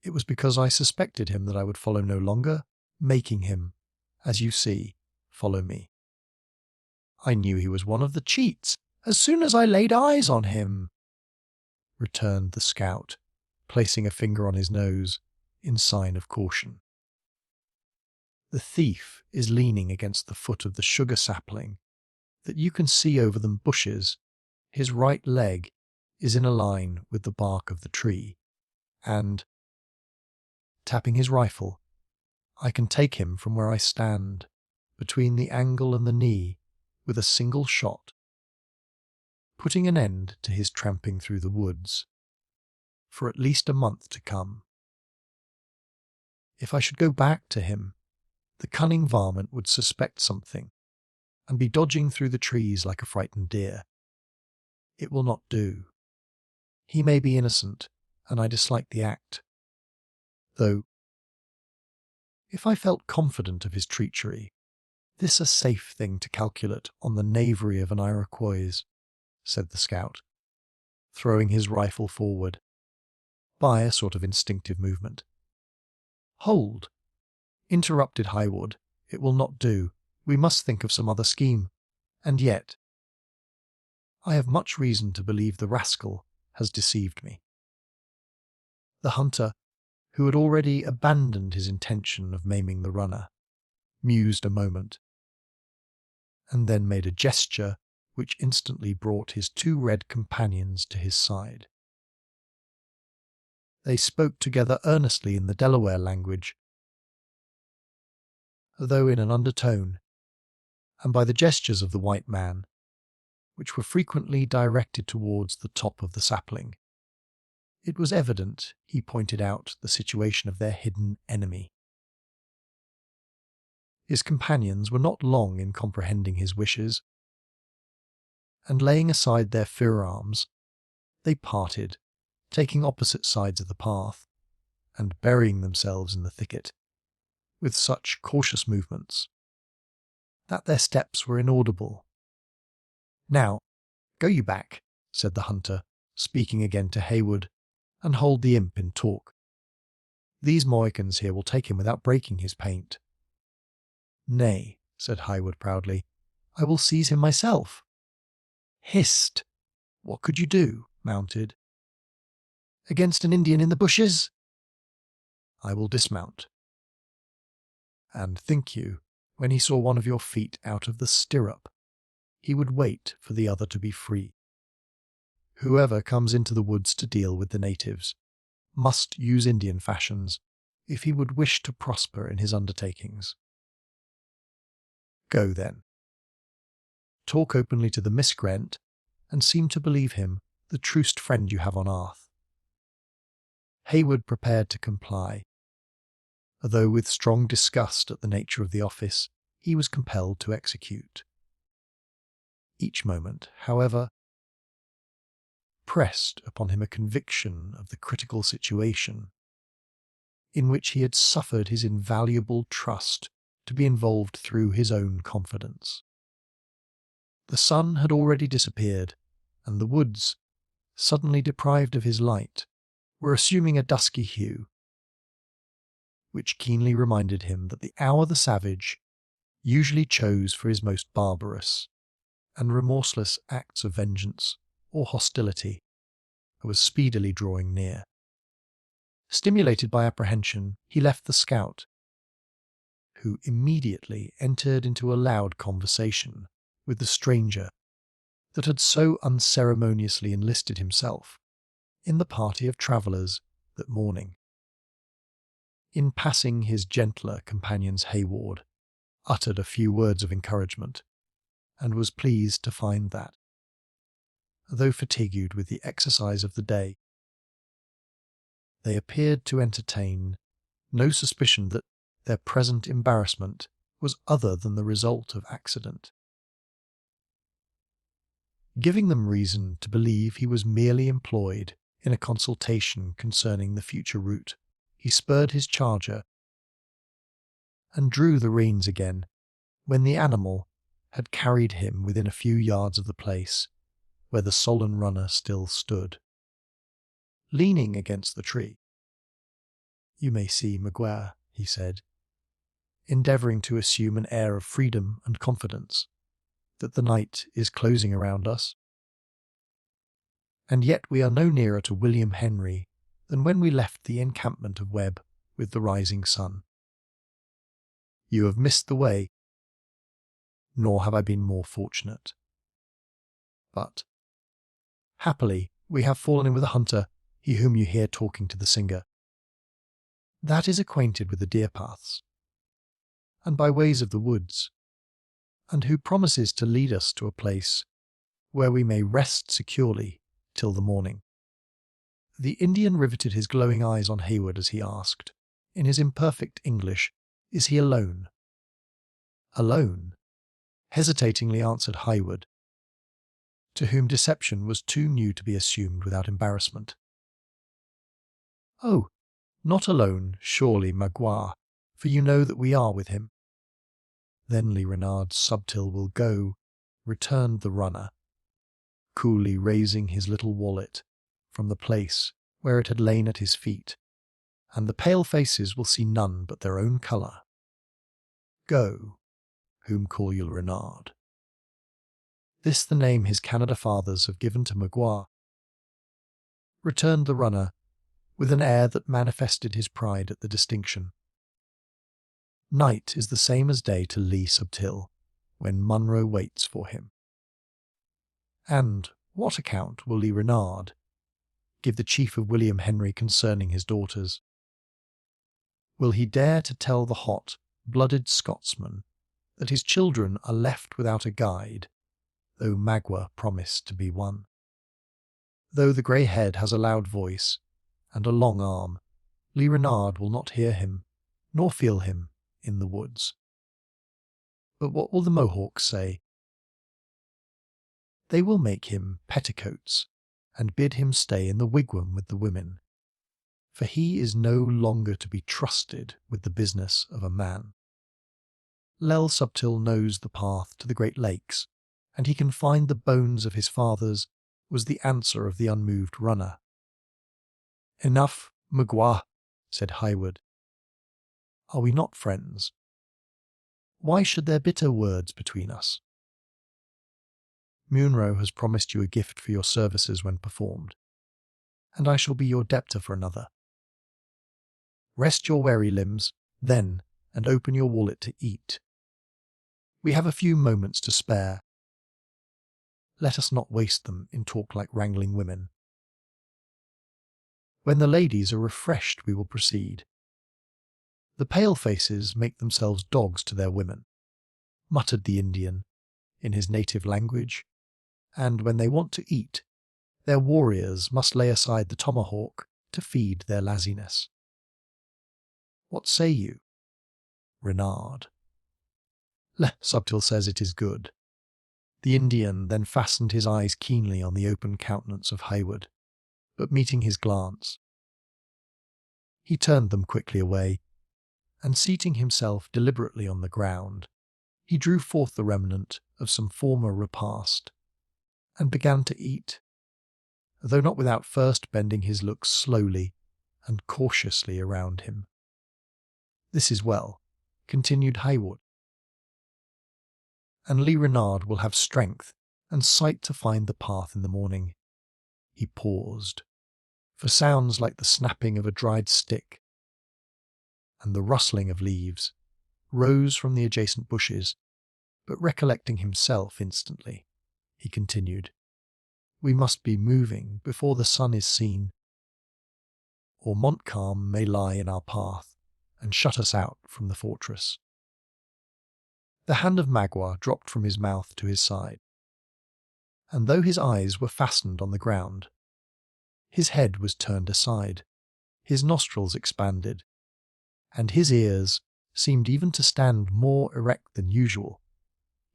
It was because I suspected him that I would follow no longer, making him, as you see, follow me. I knew he was one of the cheats as soon as I laid eyes on him, returned the scout, placing a finger on his nose in sign of caution. The thief is leaning against the foot of the sugar sapling that you can see over the bushes. His right leg is in a line with the bark of the tree, and, tapping his rifle, I can take him from where I stand, between the angle and the knee, with a single shot, putting an end to his tramping through the woods, for at least a month to come. If I should go back to him, the cunning varmint would suspect something, and be dodging through the trees like a frightened deer. It will not do. He may be innocent, and I dislike the act. Though, if I felt confident of his treachery, this a safe thing to calculate on the knavery of an Iroquois, said the scout, throwing his rifle forward, by a sort of instinctive movement. "Hold," interrupted Highwood. "It will not do. We must think of some other scheme. And yet, I have much reason to believe the rascal has deceived me." The hunter, who had already abandoned his intention of maiming the runner, mused a moment, and then made a gesture which instantly brought his two red companions to his side. They spoke together earnestly in the Delaware language, though in an undertone, and by the gestures of the white man, which were frequently directed towards the top of the sapling, it was evident he pointed out the situation of their hidden enemy. His companions were not long in comprehending his wishes, and laying aside their firearms, they parted, taking opposite sides of the path, and burying themselves in the thicket, with such cautious movements that their steps were inaudible. "Now, go you back," said the hunter, speaking again to Haywood, "and hold the imp in talk. These Mohicans here will take him without breaking his paint." "Nay," said Haywood proudly, "I will seize him myself." "Hist! What could you do, mounted?" "Against an Indian in the bushes?" "I will dismount." "And think you, when he saw one of your feet out of the stirrup, he would wait for the other to be free? Whoever comes into the woods to deal with the natives must use Indian fashions if he would wish to prosper in his undertakings. Go then. Talk openly to the miscreant, and seem to believe him the truest friend you have on earth." Haywood prepared to comply, though with strong disgust at the nature of the office he was compelled to execute. Each moment, however, pressed upon him a conviction of the critical situation in which he had suffered his invaluable trust to be involved through his own confidence. The sun had already disappeared, and the woods, suddenly deprived of his light, were assuming a dusky hue, which keenly reminded him that the hour the savage usually chose for his most barbarous and remorseless acts of vengeance or hostility was speedily drawing near. Stimulated by apprehension, he left the scout, who immediately entered into a loud conversation with the stranger that had so unceremoniously enlisted himself in the party of travellers that morning. In passing, his gentler companion's Hayward uttered a few words of encouragement, and was pleased to find that, though fatigued with the exercise of the day, they appeared to entertain no suspicion that their present embarrassment was other than the result of accident. Giving them reason to believe he was merely employed in a consultation concerning the future route, he spurred his charger and drew the reins again when the animal had carried him within a few yards of the place where the sullen runner still stood, leaning against the tree. "You may see, Maguire," he said, endeavouring to assume an air of freedom and confidence, "that the night is closing around us. And yet we are no nearer to William Henry than when we left the encampment of Webb with the rising sun. You have missed the way, nor have I been more fortunate. But, happily, we have fallen in with a hunter, he whom you hear talking to the singer. That is acquainted with the deer paths, and by ways of the woods, and who promises to lead us to a place where we may rest securely till the morning." The Indian riveted his glowing eyes on Hayward as he asked, in his imperfect English, "Is he alone?" "Alone," hesitatingly answered Hayward, to whom deception was too new to be assumed without embarrassment. "Oh, not alone, surely, Magua, for you know that we are with him." "Then Lee Renard's subtil will go," returned the runner, coolly raising his little wallet from the place where it had lain at his feet, and the pale faces will see none but their own colour. Go, whom call you Renard. This the name his Canada fathers have given to Magua, returned the runner, with an air that manifested his pride at the distinction. Night is the same as day to Lee Subtil, when Munro waits for him. And what account will Lee Renard give the chief of William Henry concerning his daughters? Will he dare to tell the hot-blooded Scotsman that his children are left without a guide, though Magua promised to be one? Though the grey head has a loud voice and a long arm, Lee Renard will not hear him, nor feel him, in the woods. But what will the Mohawks say? They will make him petticoats and bid him stay in the wigwam with the women, for he is no longer to be trusted with the business of a man. Lel Subtil knows the path to the Great Lakes, and he can find the bones of his fathers, was the answer of the unmoved runner. Enough, Magua, said Highwood. Are we not friends? Why should there bitter words between us? Munro has promised you a gift for your services when performed, and I shall be your debtor for another. Rest your weary limbs, then, and open your wallet to eat. We have a few moments to spare. Let us not waste them in talk like wrangling women. When the ladies are refreshed, we will proceed. The pale-faces make themselves dogs to their women, muttered the Indian, in his native language, and when they want to eat, their warriors must lay aside the tomahawk to feed their laziness. What say you, Renard? Le Subtil says it is good. The Indian then fastened his eyes keenly on the open countenance of Highwood, but meeting his glance, he turned them quickly away, and seating himself deliberately on the ground, he drew forth the remnant of some former repast, and began to eat, though not without first bending his looks slowly and cautiously around him. This is well, continued Highwood, and Lee Renard will have strength and sight to find the path in the morning. He paused, for sounds like the snapping of a dried stick and the rustling of leaves rose from the adjacent bushes, but recollecting himself instantly, he continued, We must be moving before the sun is seen, or Montcalm may lie in our path and shut us out from the fortress. The hand of Magua dropped from his mouth to his side, and though his eyes were fastened on the ground, his head was turned aside, his nostrils expanded, and his ears seemed even to stand more erect than usual,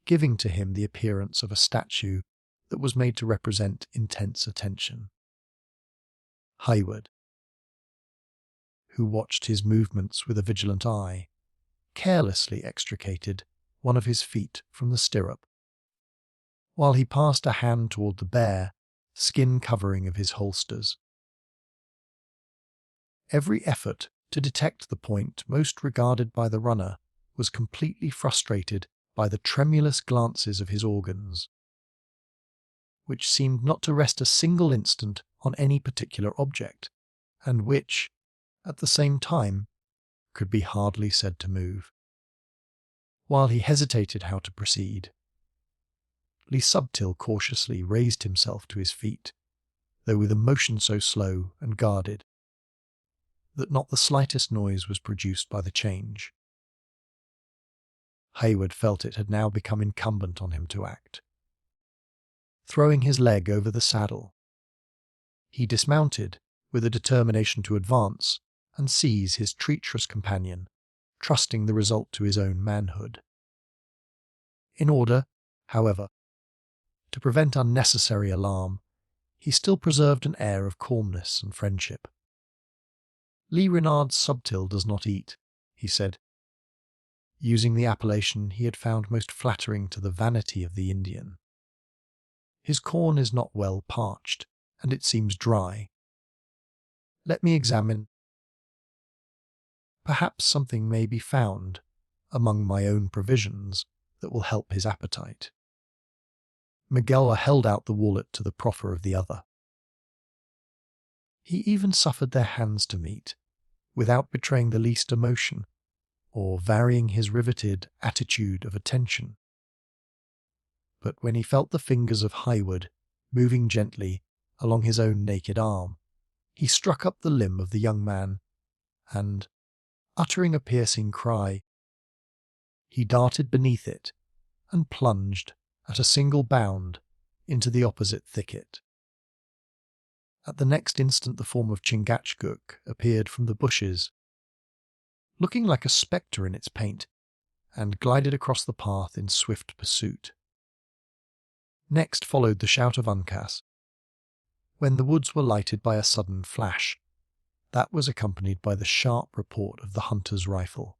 giving to him the appearance of a statue that was made to represent intense attention. Highwood, who watched his movements with a vigilant eye, carelessly extricated one of his feet from the stirrup, while he passed a hand toward the bare, skin covering of his holsters. Every effort to detect the point most regarded by the runner was completely frustrated by the tremulous glances of his organs, which seemed not to rest a single instant on any particular object, and which, at the same time, could be hardly said to move. While he hesitated how to proceed, Lee Subtil cautiously raised himself to his feet, though with a motion so slow and guarded that not the slightest noise was produced by the change. Highwood felt it had now become incumbent on him to act. Throwing his leg over the saddle, he dismounted with a determination to advance and seize his treacherous companion, trusting the result to his own manhood. In order, however, to prevent unnecessary alarm, he still preserved an air of calmness and friendship. Lee Renard Subtil does not eat, he said, using the appellation he had found most flattering to the vanity of the Indian. His corn is not well parched, and it seems dry. Let me examine. Perhaps something may be found among my own provisions that will help his appetite. Miguel held out the wallet to the proffer of the other. He even suffered their hands to meet, without betraying the least emotion, or varying his riveted attitude of attention. But when he felt the fingers of Highwood moving gently along his own naked arm, he struck up the limb of the young man, and, uttering a piercing cry, he darted beneath it and plunged at a single bound into the opposite thicket. At the next instant the form of Chingachgook appeared from the bushes, looking like a spectre in its paint, and glided across the path in swift pursuit. Next followed the shout of Uncas, when the woods were lighted by a sudden flash that was accompanied by the sharp report of the hunter's rifle.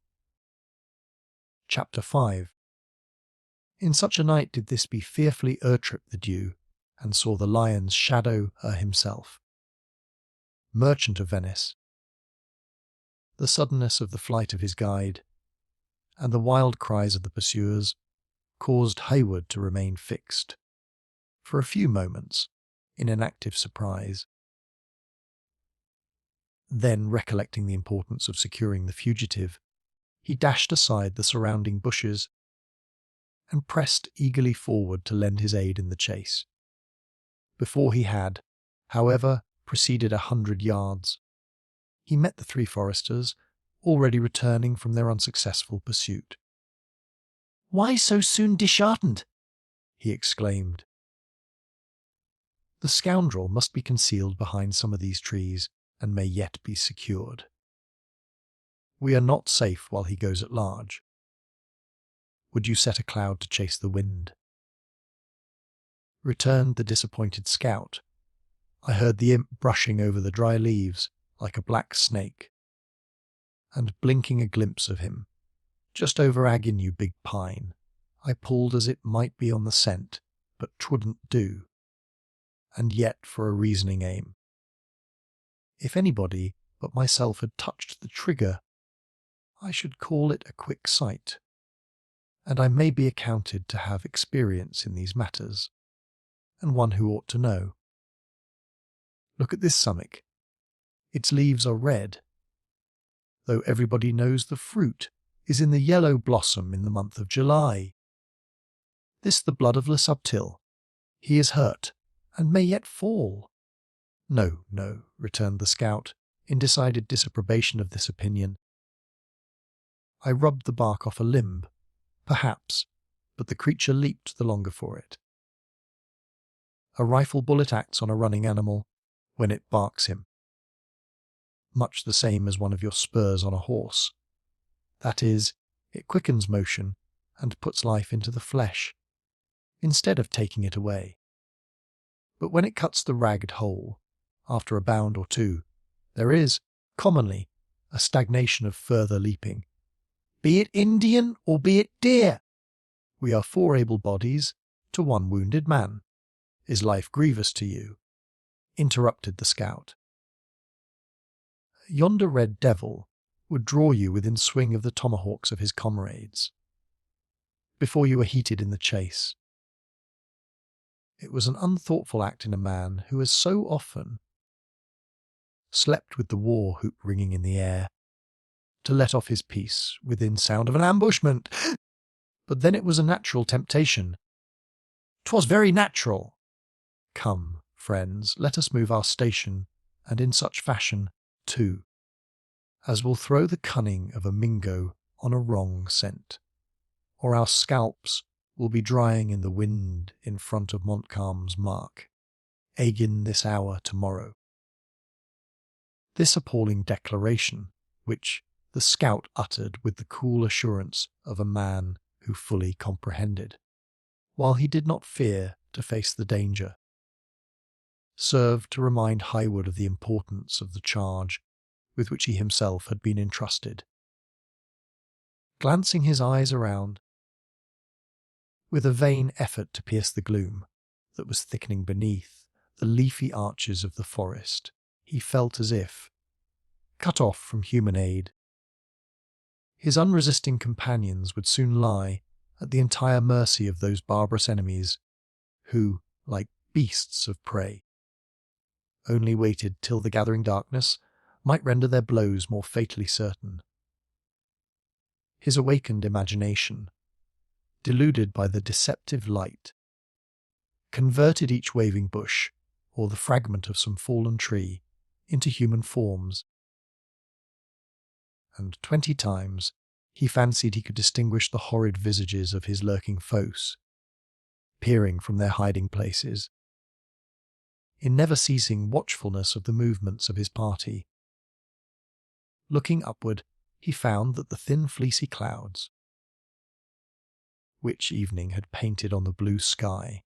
Chapter 5. In such a night did this be fearfully trip the dew, and saw the lion's shadow himself. Merchant of Venice. The suddenness of the flight of his guide, and the wild cries of the pursuers, caused Hayward to remain fixed, for a few moments, in inactive surprise. Then, recollecting the importance of securing the fugitive, he dashed aside the surrounding bushes and pressed eagerly forward to lend his aid in the chase. Before he had, however, proceeded 100 yards, he met the 3 foresters, already returning from their unsuccessful pursuit. "Why so soon disheartened?" he exclaimed. "The scoundrel must be concealed behind some of these trees, and may yet be secured. We are not safe while he goes at large. Would you set a cloud to chase the wind?" Returned the disappointed scout. "I heard the imp brushing over the dry leaves like a black snake, and blinking a glimpse of him, just over Agin, you big pine. I pulled as it might be on the scent, but 'twouldn't do, and yet for a reasoning aim. If anybody but myself had touched the trigger, I should call it a quick sight, and I may be accounted to have experience in these matters, and one who ought to know. Look at this sumach. Its leaves are red, though everybody knows the fruit is in the yellow blossom in the month of July. This the blood of Le Subtil. He is hurt, and may yet fall." "No, no," returned the scout, in decided disapprobation of this opinion. "I rubbed the bark off a limb, perhaps, but the creature leaped the longer for it. A rifle bullet acts on a running animal when it barks him, much the same as one of your spurs on a horse. That is, it quickens motion and puts life into the flesh, instead of taking it away. But when it cuts the ragged hole, after a bound or two, there is, commonly, a stagnation of further leaping. Be it Indian or be it deer, we are 4 able bodies to 1 wounded man. Is life grievous to you?" interrupted the scout. "Yonder red devil would draw you within swing of the tomahawks of his comrades, before you were heated in the chase. It was an unthoughtful act in a man who has so often slept with the war hoop ringing in the air, to let off his piece within sound of an ambushment. But then it was a natural temptation. 'Twas very natural. Come, friends, let us move our station, and in such fashion, too, as will throw the cunning of a Mingo on a wrong scent, or our scalps will be drying in the wind in front of Montcalm's mark, Agin this hour tomorrow." This appalling declaration, which the scout uttered with the cool assurance of a man who fully comprehended, while he did not fear to face the danger, served to remind Highwood of the importance of the charge with which he himself had been entrusted. Glancing his eyes around, with a vain effort to pierce the gloom that was thickening beneath the leafy arches of the forest, he felt as if, cut off from human aid, His unresisting companions would soon lie at the entire mercy of those barbarous enemies who, like beasts of prey, only waited till the gathering darkness might render their blows more fatally certain. His awakened imagination, deluded by the deceptive light, converted each waving bush or the fragment of some fallen tree into human forms, and 20 times he fancied he could distinguish the horrid visages of his lurking foes, peering from their hiding places, in never-ceasing watchfulness of the movements of his party. Looking upward, he found that the thin fleecy clouds, which evening had painted on the blue sky,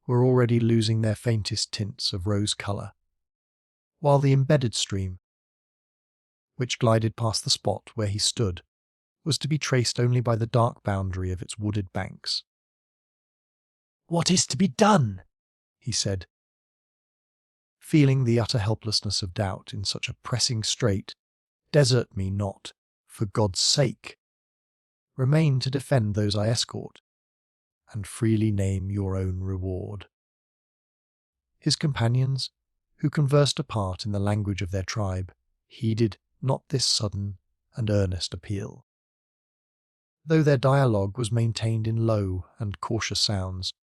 were already losing their faintest tints of rose colour, while the embedded stream, which glided past the spot where he stood, was to be traced only by the dark boundary of its wooded banks. "What is to be done?" he said, feeling the utter helplessness of doubt in such a pressing strait. "Desert me not, for God's sake. Remain to defend those I escort, and freely name your own reward." His companions, who conversed apart in the language of their tribe, heeded not this sudden and earnest appeal. Though their dialogue was maintained in low and cautious sounds,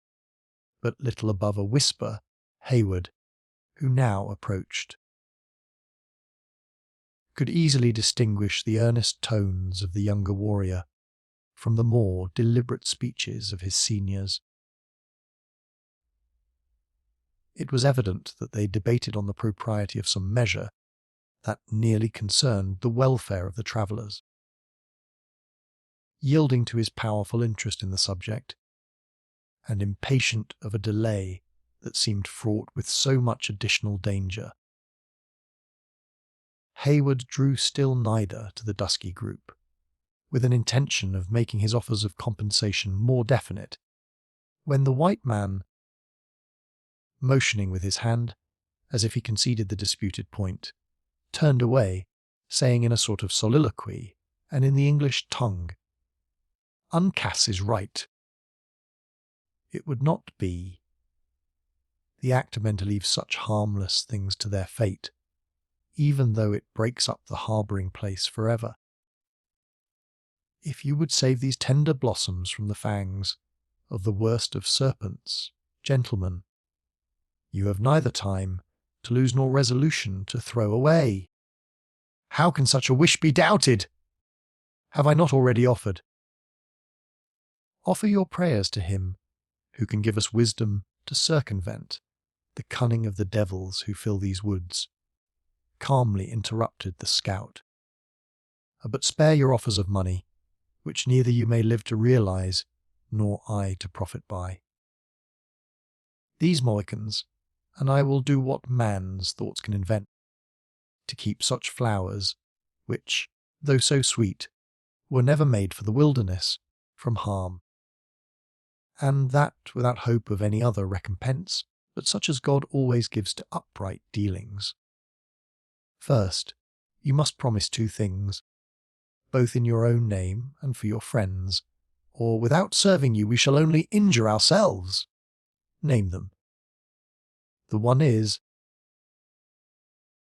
but little above a whisper, Hayward, who now approached, could easily distinguish the earnest tones of the younger warrior from the more deliberate speeches of his seniors. It was evident that they debated on the propriety of some measure that nearly concerned the welfare of the travellers. Yielding to his powerful interest in the subject, and impatient of a delay that seemed fraught with so much additional danger, Hayward drew still nigher to the dusky group, with an intention of making his offers of compensation more definite, when the white man, motioning with his hand, as if he conceded the disputed point, turned away, saying in a sort of soliloquy, and in the English tongue, "Uncas is right. It would not be the act of men to leave such harmless things to their fate, even though it breaks up the harbouring place forever. If you would save these tender blossoms from the fangs of the worst of serpents, gentlemen, you have neither time to lose nor resolution to throw away. How can such a wish be doubted? Have I not already offered? Offer your prayers to him who can give us wisdom to circumvent the cunning of the devils who fill these woods," calmly interrupted the scout. "But spare your offers of money, which neither you may live to realize nor I to profit by. These Mohicans, and I will do what man's thoughts can invent, to keep such flowers, which, though so sweet, were never made for the wilderness, from harm, and that without hope of any other recompense but such as God always gives to upright dealings. First, you must promise 2 things, both in your own name and for your friends, or without serving you we shall only injure ourselves. Name them." "The one is,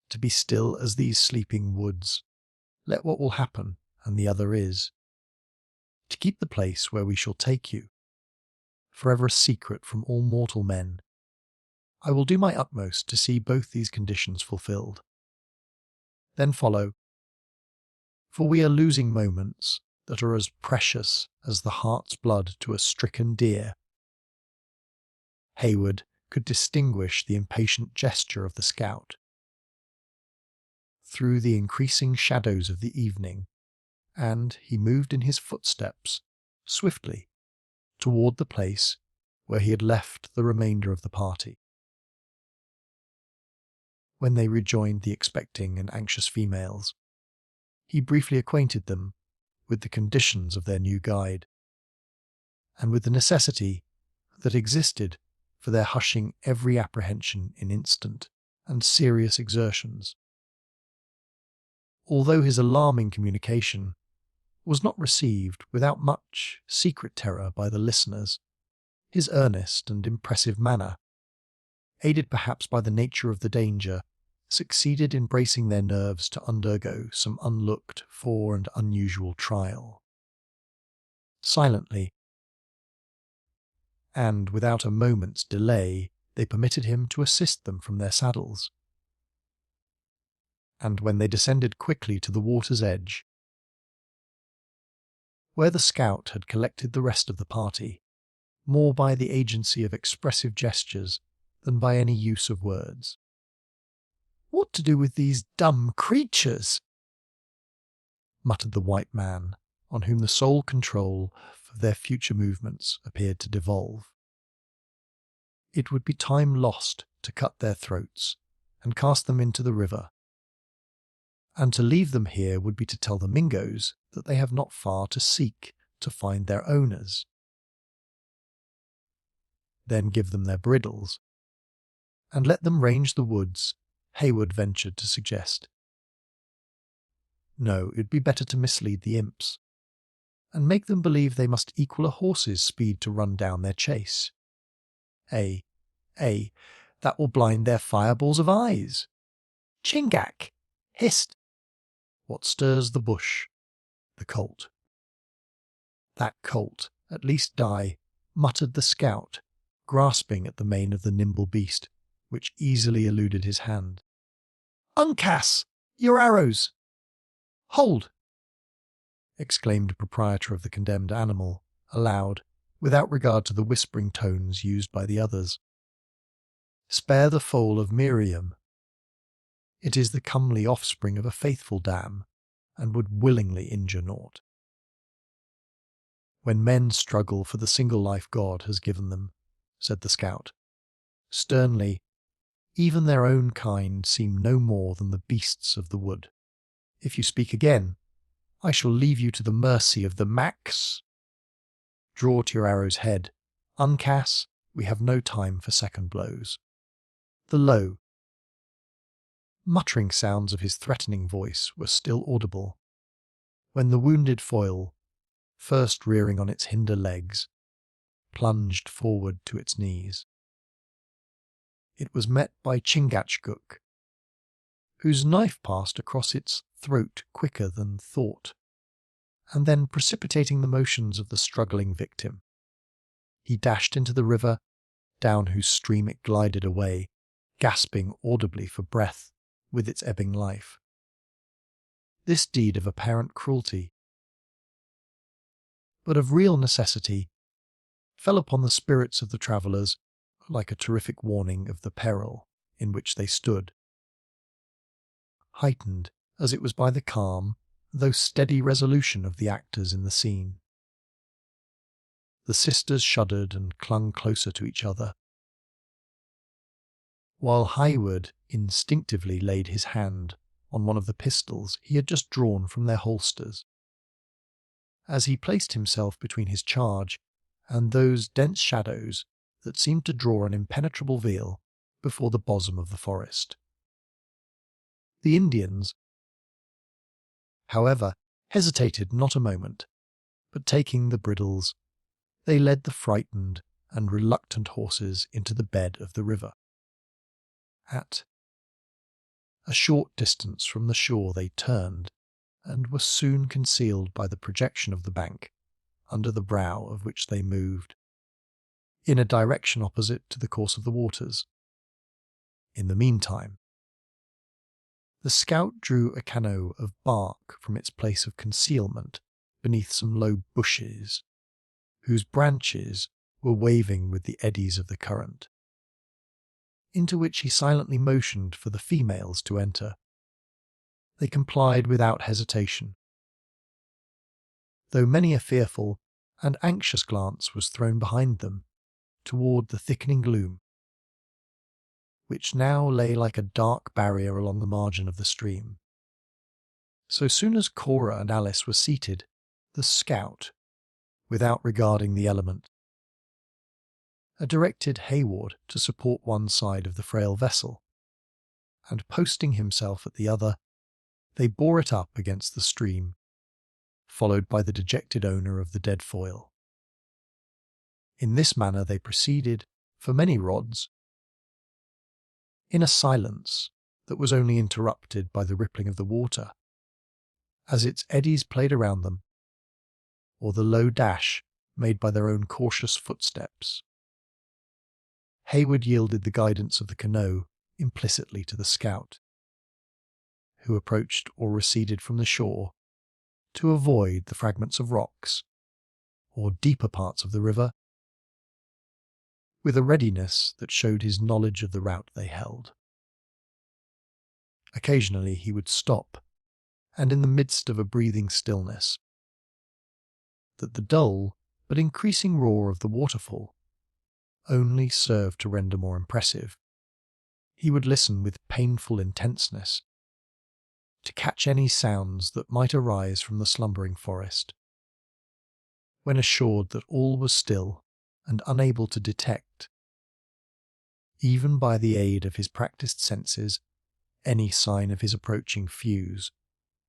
to be still as these sleeping woods, let what will happen, and the other is, to keep the place where we shall take you, forever a secret from all mortal men. I will do my utmost to see both these conditions fulfilled. Then follow, for we are losing moments that are as precious as the heart's blood to a stricken deer." Hayward could distinguish the impatient gesture of the scout through the increasing shadows of the evening, and he moved in his footsteps swiftly toward the place where he had left the remainder of the party. When they rejoined the expecting and anxious females, he briefly acquainted them with the conditions of their new guide, and with the necessity that existed for their hushing every apprehension in instant and serious exertions. Although his alarming communication was not received without much secret terror by the listeners. His earnest and impressive manner, aided perhaps by the nature of the danger, succeeded in bracing their nerves to undergo some unlooked-for and unusual trial. Silently, and without a moment's delay, they permitted him to assist them from their saddles. And when they descended quickly to the water's edge, where the scout had collected the rest of the party, more by the agency of expressive gestures than by any use of words. "What to do with these dumb creatures?" muttered the white man, on whom the sole control of their future movements appeared to devolve. It would be time lost to cut their throats and cast them into the river, and to leave them here would be to tell the Mingoes that they have not far to seek to find their owners. Then give them their bridles, and let them range the woods, Hayward ventured to suggest. No, it would be better to mislead the imps, and make them believe they must equal a horse's speed to run down their chase. That will blind their fireballs of eyes. Chingach! Hist! What stirs the bush? The colt. That colt, at least die, muttered the scout, grasping at the mane of the nimble beast, which easily eluded his hand. "Uncas! Your arrows!" "Hold!" exclaimed the proprietor of the condemned animal, aloud, without regard to the whispering tones used by the others. "Spare the foal of Miriam. It is the comely offspring of a faithful dam, and would willingly injure naught. When men struggle for the single life God has given them," said the scout, sternly, "even their own kind seem no more than the beasts of the wood. If you speak again, I shall leave you to the mercy of the Macs. Draw to your arrow's head. Uncas, we have no time for second blows." The low, muttering sounds of his threatening voice were still audible, when the wounded foal, first rearing on its hinder legs, plunged forward to its knees. It was met by Chingachgook, whose knife passed across its throat quicker than thought, and then precipitating the motions of the struggling victim, he dashed into the river, down whose stream it glided away, gasping audibly for breath with its ebbing life. This deed of apparent cruelty, but of real necessity, fell upon the spirits of the travellers like a terrific warning of the peril in which they stood, heightened as it was by the calm, though steady resolution of the actors in the scene. The sisters shuddered and clung closer to each other, while Hayward instinctively laid his hand on one of the pistols he had just drawn from their holsters, as he placed himself between his charge and those dense shadows that seemed to draw an impenetrable veil before the bosom of the forest. The Indians, however, hesitated not a moment, but taking the bridles, they led the frightened and reluctant horses into the bed of the river. At a short distance from the shore they turned, and were soon concealed by the projection of the bank, under the brow of which they moved, in a direction opposite to the course of the waters. In the meantime, the scout drew a canoe of bark from its place of concealment beneath some low bushes, whose branches were waving with the eddies of the current, into which he silently motioned for the females to enter. They complied without hesitation, though many a fearful and anxious glance was thrown behind them toward the thickening gloom, which now lay like a dark barrier along the margin of the stream. So soon as Cora and Alice were seated, the scout, without regarding the element, directed Hayward to support one side of the frail vessel, and posting himself at the other, they bore it up against the stream, followed by the dejected owner of the dead foil. In this manner they proceeded, for many rods, in a silence that was only interrupted by the rippling of the water, as its eddies played around them, or the low dash made by their own cautious footsteps. Hayward yielded the guidance of the canoe implicitly to the scout, who approached or receded from the shore to avoid the fragments of rocks or deeper parts of the river, with a readiness that showed his knowledge of the route they held. Occasionally he would stop, and in the midst of a breathing stillness, that the dull but increasing roar of the waterfall only served to render more impressive, he would listen with painful intenseness to catch any sounds that might arise from the slumbering forest. When assured that all was still and unable to detect, even by the aid of his practiced senses, any sign of his approaching fuse,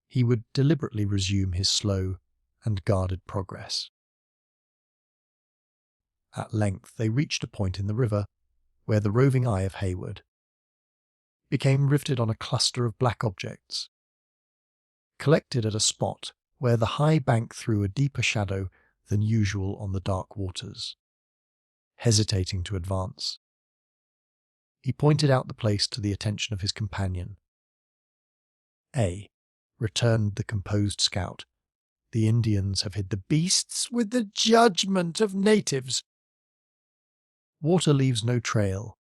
he would deliberately resume his slow and guarded progress. At length they reached a point in the river where the roving eye of Hayward became riveted on a cluster of black objects, collected at a spot where the high bank threw a deeper shadow than usual on the dark waters. Hesitating to advance, he pointed out the place to the attention of his companion. Returned the composed scout, "The Indians have hid the beasts with the judgment of natives. Water leaves no trail,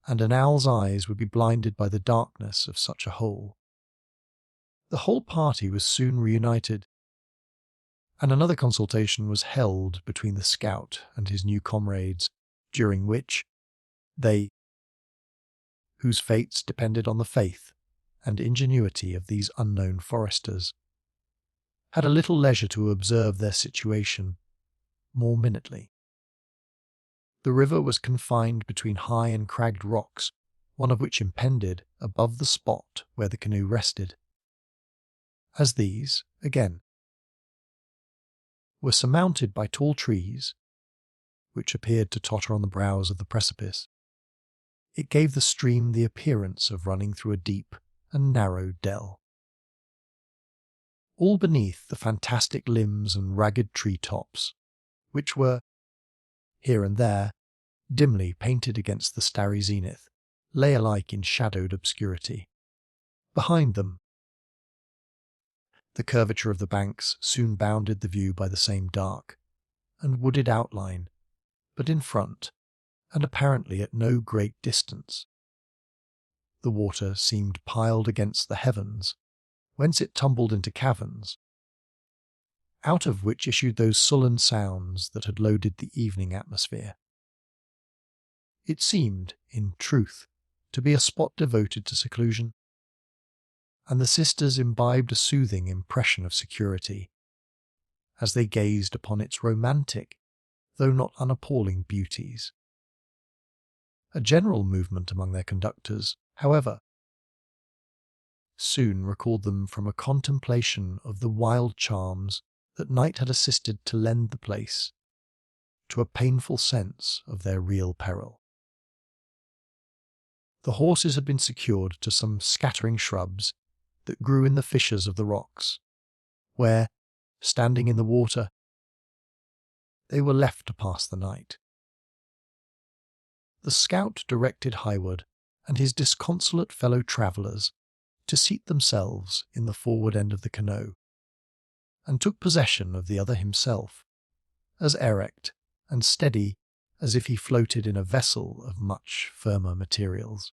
and an owl's eyes would be blinded by the darkness of such a hole." The whole party was soon reunited, and another consultation was held between the scout and his new comrades, during which they, whose fates depended on the faith and ingenuity of these unknown foresters, had a little leisure to observe their situation more minutely. The river was confined between high and cragged rocks, one of which impended above the spot where the canoe rested. As these, again, were surmounted by tall trees, which appeared to totter on the brows of the precipice, it gave the stream the appearance of running through a deep and narrow dell. All beneath the fantastic limbs and ragged tree tops, which were, here and there, dimly painted against the starry zenith, lay alike in shadowed obscurity. Behind them, the curvature of the banks soon bounded the view by the same dark and wooded outline, but in front, and apparently at no great distance, the water seemed piled against the heavens, whence it tumbled into caverns, out of which issued those sullen sounds that had loaded the evening atmosphere. It seemed, in truth, to be a spot devoted to seclusion, and the sisters imbibed a soothing impression of security as they gazed upon its romantic, though not unappalling beauties. A general movement among their conductors, however, soon recalled them from a contemplation of the wild charms that night had assisted to lend the place to a painful sense of their real peril. The horses had been secured to some scattering shrubs that grew in the fissures of the rocks, where, standing in the water, they were left to pass the night. The scout directed Hayward and his disconsolate fellow travellers to seat themselves in the forward end of the canoe, and took possession of the other himself, as erect and steady as if he floated in a vessel of much firmer materials.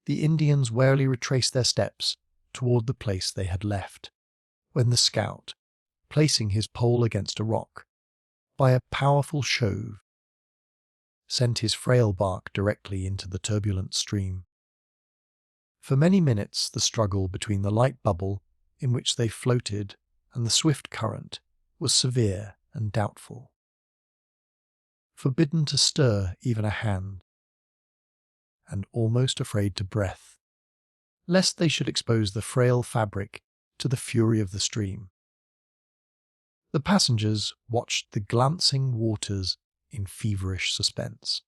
The Indians warily retraced their steps toward the place they had left, when the scout, placing his pole against a rock, by a powerful shove, sent his frail bark directly into the turbulent stream. For many minutes the struggle between the light bubble in which they floated and the swift current was severe and doubtful. Forbidden to stir even a hand, and almost afraid to breath, lest they should expose the frail fabric to the fury of the stream, The passengers watched the glancing waters in feverish suspense.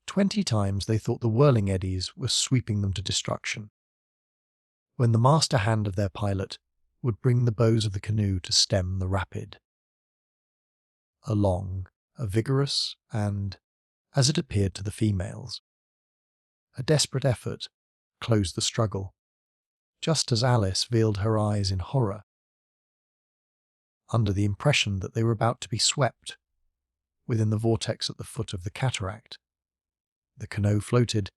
20 times they thought the whirling eddies were sweeping them to destruction, when the master hand of their pilot would bring the bows of the canoe to stem the rapid. A vigorous and, as it appeared to the females, a desperate effort closed the struggle, just as Alice veiled her eyes in horror, under the impression that they were about to be swept within the vortex at the foot of the cataract. The canoe floated,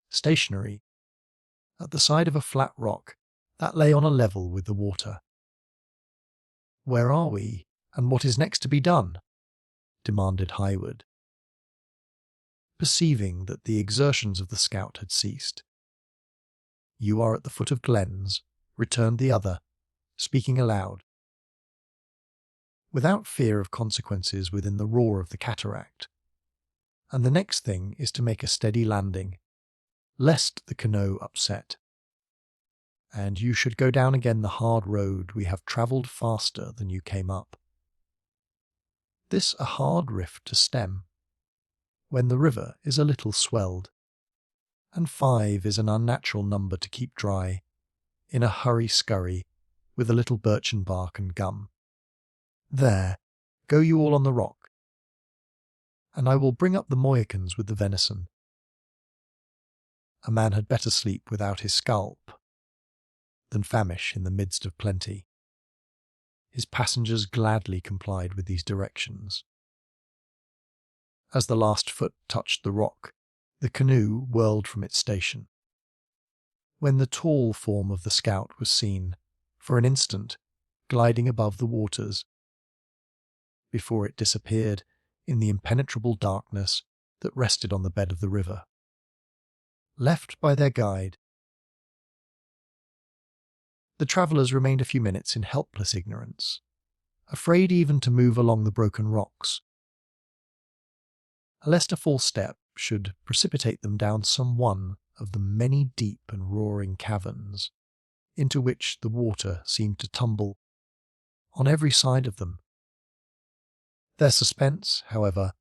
stationary, at the side of a flat rock that lay on a level with the water. "Where are we, and what is next to be done?" demanded Highwood, perceiving that the exertions of the scout had ceased. "You are at the foot of Glens," returned the other, speaking aloud, without fear of consequences within the roar of the cataract. "And the next thing is to make a steady landing, lest the canoe upset. And you should go down again the hard road we have travelled faster than you came up. This a hard rift to stem, when the river is a little swelled, and 5 is an unnatural number to keep dry, in a hurry-scurry, with a little birchen bark and gum. There, go you all on the rock, and I will bring up the Mohicans with the venison. A man had better sleep without his scalp than famish in the midst of plenty." His passengers gladly complied with these directions. As the last foot touched the rock, the canoe whirled from its station, when the tall form of the scout was seen, for an instant, gliding above the waters, before it disappeared in the impenetrable darkness that rested on the bed of the river. Left by their guide, the travellers remained a few minutes in helpless ignorance, afraid even to move along the broken rocks, lest a false step should precipitate them down some one of the many deep and roaring caverns into which the water seemed to tumble on every side of them. Their suspense, however,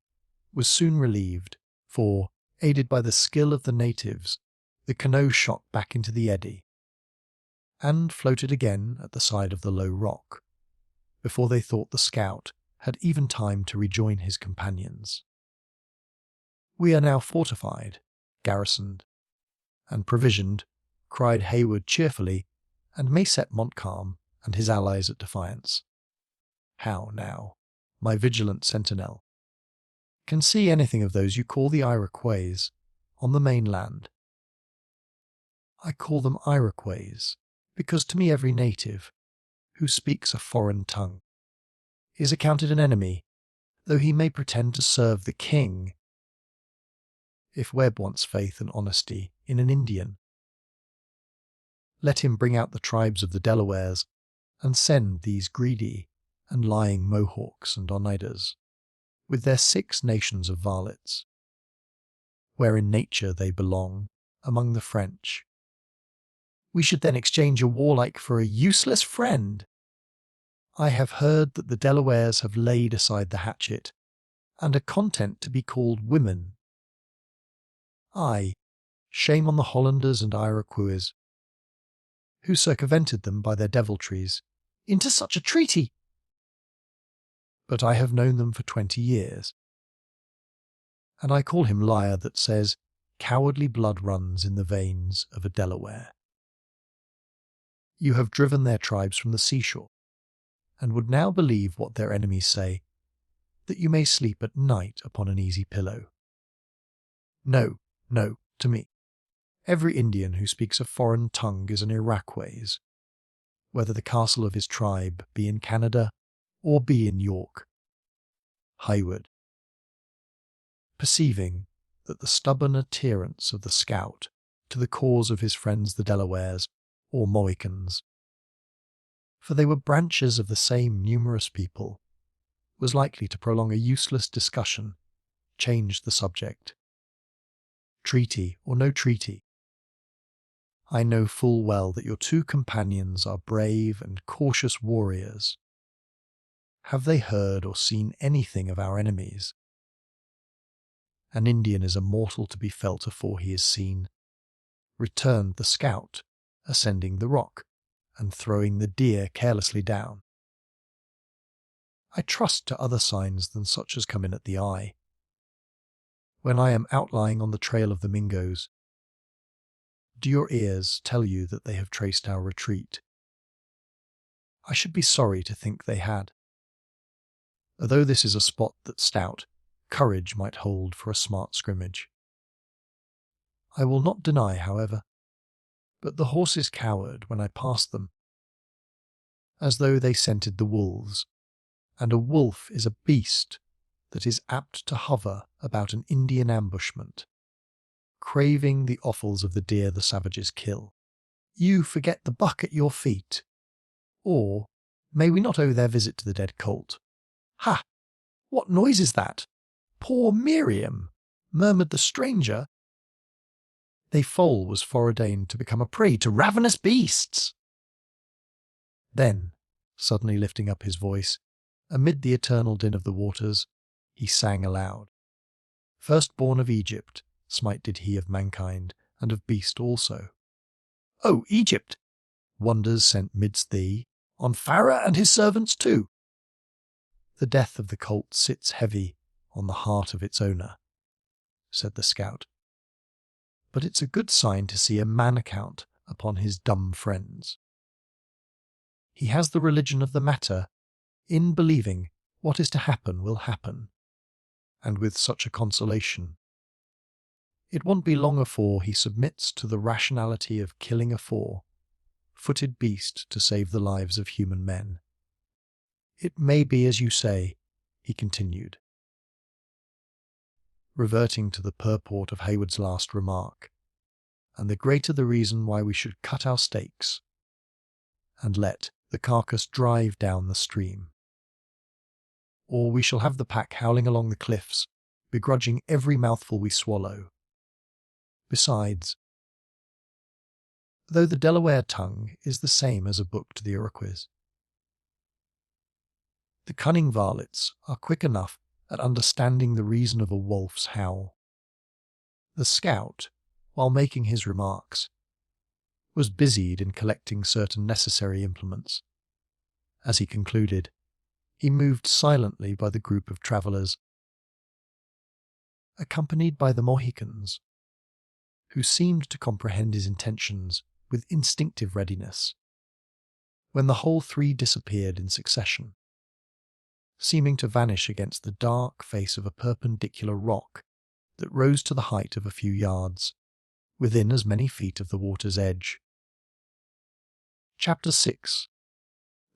was soon relieved, for, aided by the skill of the natives, the canoe shot back into the eddy, and floated again at the side of the low rock, before they thought the scout had even time to rejoin his companions. "We are now fortified, garrisoned, and provisioned," cried Hayward cheerfully, "and may set Montcalm and his allies at defiance. How now, my vigilant sentinel, can see anything of those you call the Iroquois on the mainland?" "I call them Iroquois because to me every native who speaks a foreign tongue is accounted an enemy, though he may pretend to serve the king. If Webb wants faith and honesty in an Indian, let him bring out the tribes of the Delawares and send these greedy and lying Mohawks and Oneidas, with their 6 nations of varlets, where in nature they belong, among the French. We should then exchange a warlike for a useless friend. I have heard that the Delawares have laid aside the hatchet, and are content to be called women. Aye, shame on the Hollanders and Iroquois, who circumvented them by their deviltries into such a treaty. But I have known them for 20 years, and I call him liar that says cowardly blood runs in the veins of a Delaware. You have driven their tribes from the seashore, and would now believe what their enemies say, that you may sleep at night upon an easy pillow. No, no, to me, every Indian who speaks a foreign tongue is an Iroquois, whether the castle of his tribe be in Canada or be in York." Highwood, perceiving that the stubborn adherence of the scout to the cause of his friends the Delawares, or Mohicans, for they were branches of the same numerous people, was likely to prolong a useless discussion, changed the subject. Treaty or no treaty, I know full well that your two companions are brave and cautious warriors. Have they heard or seen anything of our enemies? An Indian is a mortal to be felt afore he is seen," returned the scout, ascending the rock and throwing the deer carelessly down. "I trust to other signs than such as come in at the eye. When I am outlying on the trail of the Mingoes, do your ears tell you that they have traced our retreat? I should be sorry to think they had. Although this is a spot that stout courage might hold for a smart scrimmage. I will not deny, however, but the horses cowered when I passed them, as though they scented the wolves, and a wolf is a beast that is apt to hover about an Indian ambushment, craving the offals of the deer the savages kill. You forget the buck at your feet, or may we not owe their visit to the dead colt? Ha! What noise is that? Poor Miriam, murmured the stranger. They foal was foreordained to become a prey to ravenous beasts. Then, suddenly lifting up his voice, amid the eternal din of the waters, he sang aloud. Firstborn of Egypt, smite did he of mankind, and of beast also. O Egypt! Wonders sent midst thee, on Pharaoh and his servants too. The death of the colt sits heavy on the heart of its owner, said the scout. But it's a good sign to see a man account upon his dumb friends. He has the religion of the matter, in believing what is to happen will happen, and with such a consolation. It won't be long afore he submits to the rationality of killing a four-footed beast to save the lives of human men. It may be as you say, he continued, reverting to the purport of Hayward's last remark, and the greater the reason why we should cut our stakes and let the carcass drive down the stream. Or we shall have the pack howling along the cliffs, begrudging every mouthful we swallow. Besides, though the Delaware tongue is the same as a book to the Iroquois, the cunning varlets are quick enough at understanding the reason of a wolf's howl. The scout, while making his remarks, was busied in collecting certain necessary implements. As he concluded, he moved silently by the group of travellers, accompanied by the Mohicans, who seemed to comprehend his intentions with instinctive readiness, when the whole three disappeared in succession, seeming to vanish against the dark face of a perpendicular rock that rose to the height of a few yards, within as many feet of the water's edge. Chapter 6.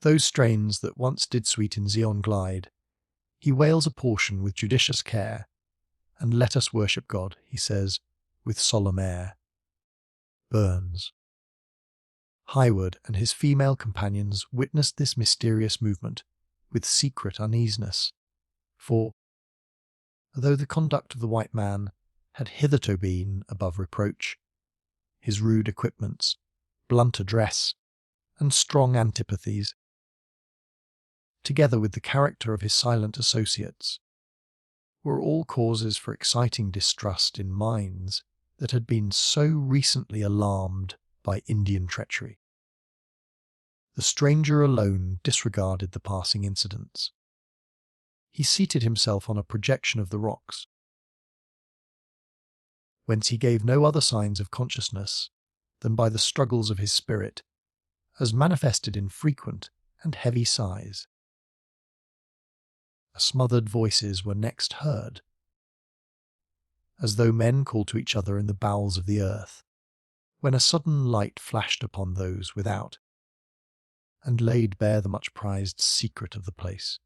Those strains that once did sweet in Zion glide, he wails a portion with judicious care, and let us worship God, he says, with solemn air. Burns. Hayward and his female companions witnessed this mysterious movement with secret uneasiness, for, though the conduct of the white man had hitherto been above reproach, his rude equipments, blunt address, and strong antipathies, together with the character of his silent associates, were all causes for exciting distrust in minds that had been so recently alarmed by Indian treachery. The stranger alone disregarded the passing incidents. He seated himself on a projection of the rocks, whence he gave no other signs of consciousness than by the struggles of his spirit, as manifested in frequent and heavy sighs. Smothered voices were next heard, as though men called to each other in the bowels of the earth, when a sudden light flashed upon those without, and laid bare the much-prized secret of the place.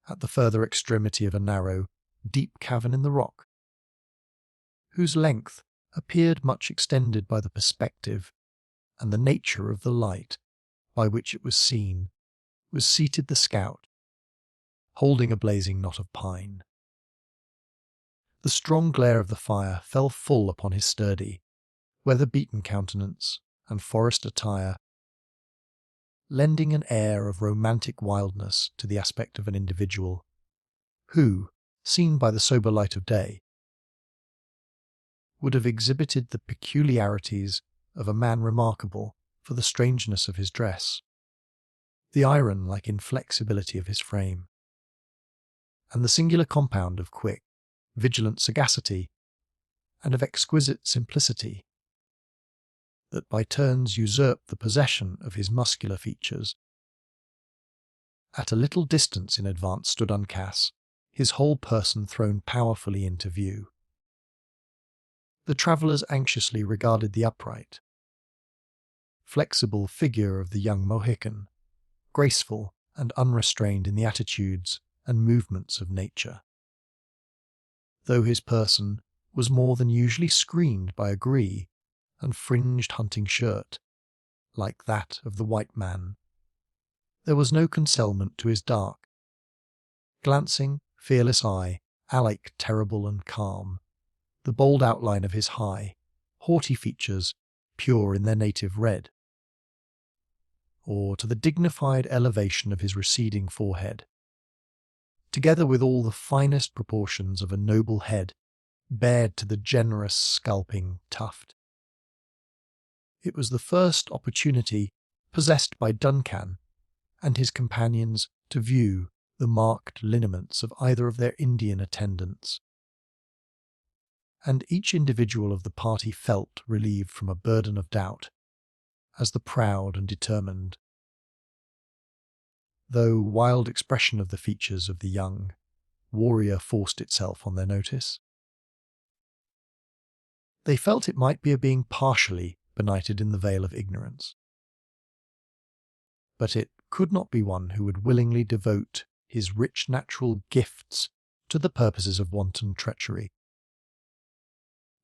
At the further extremity of a narrow, deep cavern in the rock, whose length appeared much extended by the perspective and the nature of the light by which it was seen, was seated the scout, holding a blazing knot of pine. The strong glare of the fire fell full upon his sturdy, weather-beaten countenance, and forest attire, lending an air of romantic wildness to the aspect of an individual who, seen by the sober light of day, would have exhibited the peculiarities of a man remarkable for the strangeness of his dress, the iron-like inflexibility of his frame, and the singular compound of quick, vigilant sagacity and of exquisite simplicity that by turns usurped the possession of his muscular features. At a little distance in advance stood Uncas, his whole person thrown powerfully into view. The travellers anxiously regarded the upright, flexible figure of the young Mohican, graceful and unrestrained in the attitudes and movements of nature. Though his person was more than usually screened by a gris and fringed hunting shirt, like that of the white man, there was no concealment to his dark, glancing, fearless eye, alike terrible and calm, the bold outline of his high, haughty features, pure in their native red, or to the dignified elevation of his receding forehead, together with all the finest proportions of a noble head, bared to the generous scalping tuft. It was the first opportunity possessed by Duncan and his companions to view the marked lineaments of either of their Indian attendants, and each individual of the party felt relieved from a burden of doubt, as the proud and determined, though wild expression of the features of the young warrior forced itself on their notice. They felt it might be a being partially benighted in the veil of ignorance, but it could not be one who would willingly devote his rich natural gifts to the purposes of wanton treachery.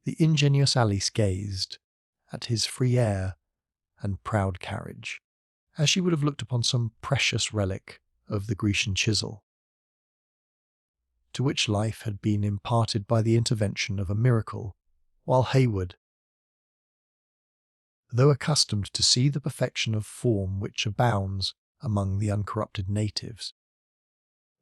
The ingenuous Alice gazed at his free air and proud carriage, as she would have looked upon some precious relic of the Grecian chisel, to which life had been imparted by the intervention of a miracle, while Hayward, though accustomed to see the perfection of form which abounds among the uncorrupted natives,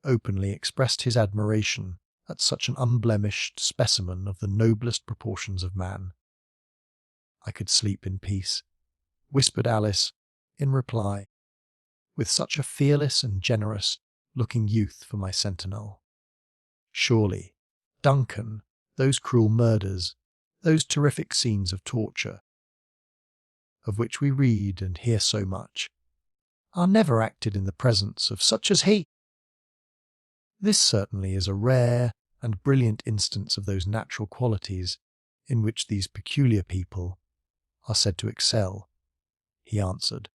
openly expressed his admiration at such an unblemished specimen of the noblest proportions of man. "I could sleep in peace," whispered Alice in reply, "with such a fearless and generous-looking youth for my sentinel. Surely, Duncan, those cruel murders, those terrific scenes of torture, of which we read and hear so much, are never acted in the presence of such as he. This certainly is a rare and brilliant instance of those natural qualities in which these peculiar people are said to excel," he answered.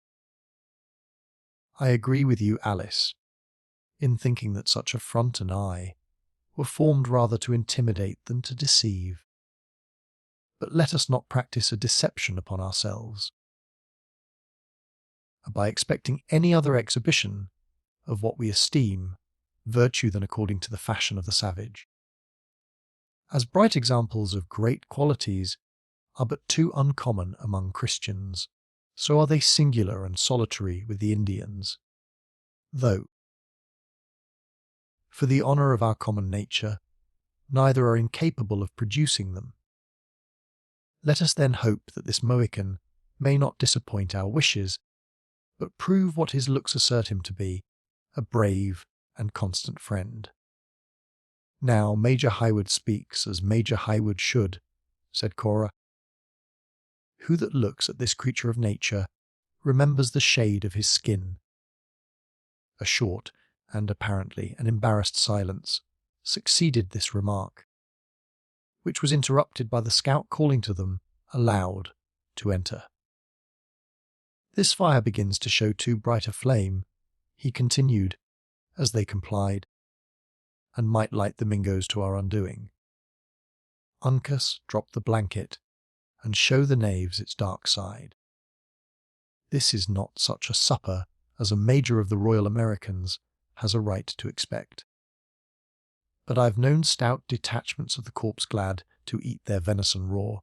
"I agree with you, Alice, in thinking that such a front and eye were formed rather to intimidate than to deceive. But let us not practice a deception upon ourselves by expecting any other exhibition of what we esteem virtue than according to the fashion of the savage. As bright examples of great qualities are but too uncommon among Christians, so are they singular and solitary with the Indians, though, for the honour of our common nature, neither are incapable of producing them. Let us then hope that this Mohican may not disappoint our wishes, but prove what his looks assert him to be, a brave and constant friend." "Now Major Highwood speaks as Major Highwood should," said Cora. "Who that looks at this creature of nature remembers the shade of his skin?" A short and apparently an embarrassed silence succeeded this remark, which was interrupted by the scout calling to them aloud to enter. "This fire begins to show too bright a flame," he continued, as they complied, "and might light the Mingoes to our undoing. Uncas, drop the blanket, and show the knaves its dark side. This is not such a supper as a major of the Royal Americans has a right to expect. But I've known stout detachments of the corpse glad to eat their venison raw,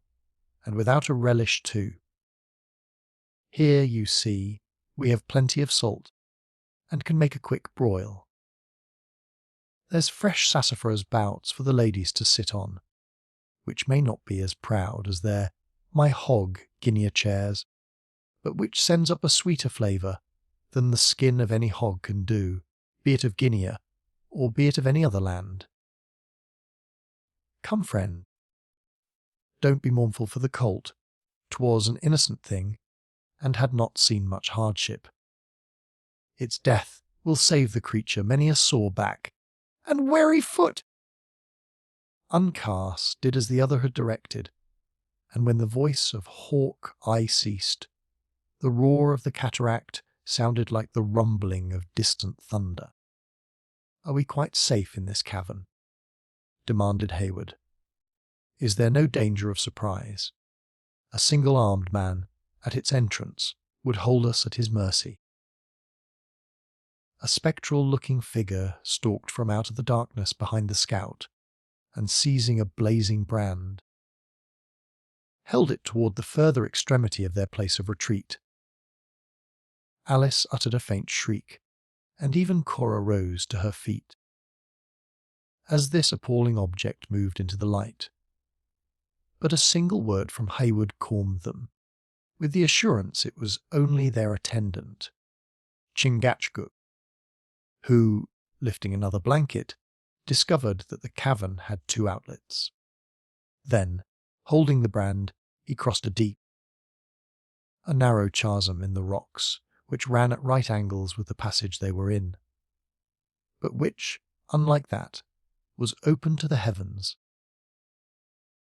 and without a relish too. Here, you see, we have plenty of salt, and can make a quick broil. There's fresh sassafras bouts for the ladies to sit on, which may not be as proud as their my hog guinea chairs, but which sends up a sweeter flavour than the skin of any hog can do, be it of Guinea, or be it of any other land. Come, friend, don't be mournful for the colt. 'Twas an innocent thing, and had not seen much hardship. Its death will save the creature many a sore back and weary foot. Uncas did as the other had directed, and when the voice of Hawk Eye ceased, the roar of the cataract sounded like the rumbling of distant thunder. "Are we quite safe in this cavern?" demanded Hayward. "Is there no danger of surprise? A single-armed man at its entrance would hold us at his mercy." A spectral-looking figure stalked from out of the darkness behind the scout, and seizing a blazing brand, held it toward the further extremity of their place of retreat. Alice uttered a faint shriek, and even Cora rose to her feet as this appalling object moved into the light. But a single word from Hayward calmed them, with the assurance it was only their attendant, Chingachgook, who, lifting another blanket, discovered that the cavern had 2 outlets. Then, holding the brand, he crossed a narrow chasm in the rocks, which ran at right angles with the passage they were in, but which, unlike that, was open to the heavens,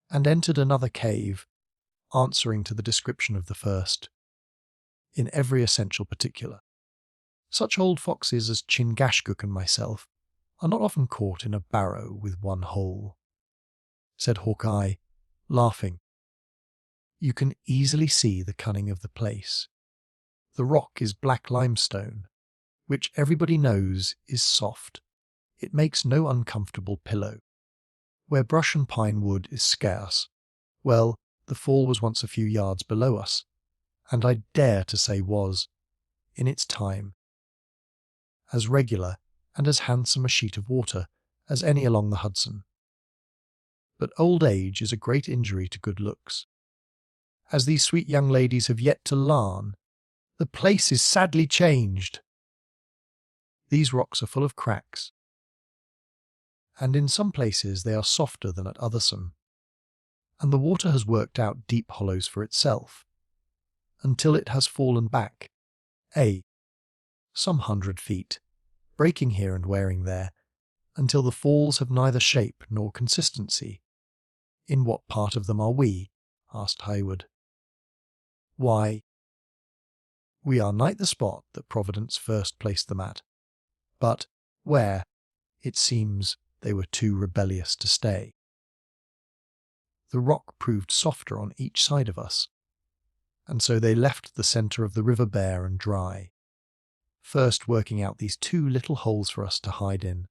and entered another cave, answering to the description of the first, in every essential particular. Such old foxes as Chingachgook and myself are not often caught in a barrow with one hole, said Hawkeye, laughing. You can easily see the cunning of the place. The rock is black limestone, which everybody knows is soft. It makes no uncomfortable pillow. Where brush and pine wood is scarce, well, the fall was once a few yards below us, and I dare to say was, in its time, as regular and as handsome a sheet of water as any along the Hudson. But old age is a great injury to good looks. As these sweet young ladies have yet to learn, the place is sadly changed. These rocks are full of cracks, and in some places they are softer than at othersome, and the water has worked out deep hollows for itself, until it has fallen back, some 100 feet, breaking here and wearing there, until the falls have neither shape nor consistency. In what part of them are we? Asked Hayward. Why, we are nigh the spot that Providence first placed them at, but where, it seems, they were too rebellious to stay. The rock proved softer on each side of us, and so they left the centre of the river bare and dry, first working out these 2 little holes for us to hide in.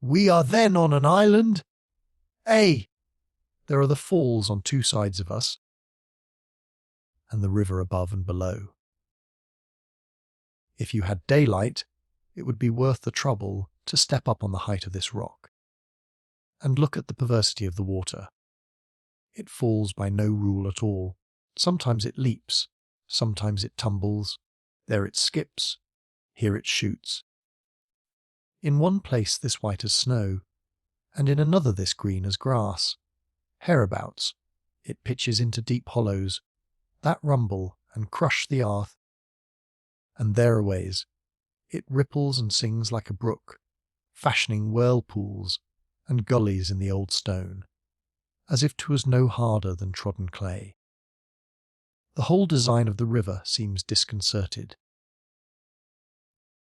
We are then on an island? There are the falls on 2 sides of us, and the river above and below. If you had daylight, it would be worth the trouble to step up on the height of this rock, and look at the perversity of the water. It falls by no rule at all. Sometimes it leaps, sometimes it tumbles, there it skips, here it shoots. In one place this white as snow, and in another this green as grass. Hereabouts, it pitches into deep hollows, that rumble and crush the earth, and thereaways it ripples and sings like a brook, fashioning whirlpools and gullies in the old stone, as if 'twas no harder than trodden clay. The whole design of the river seems disconcerted.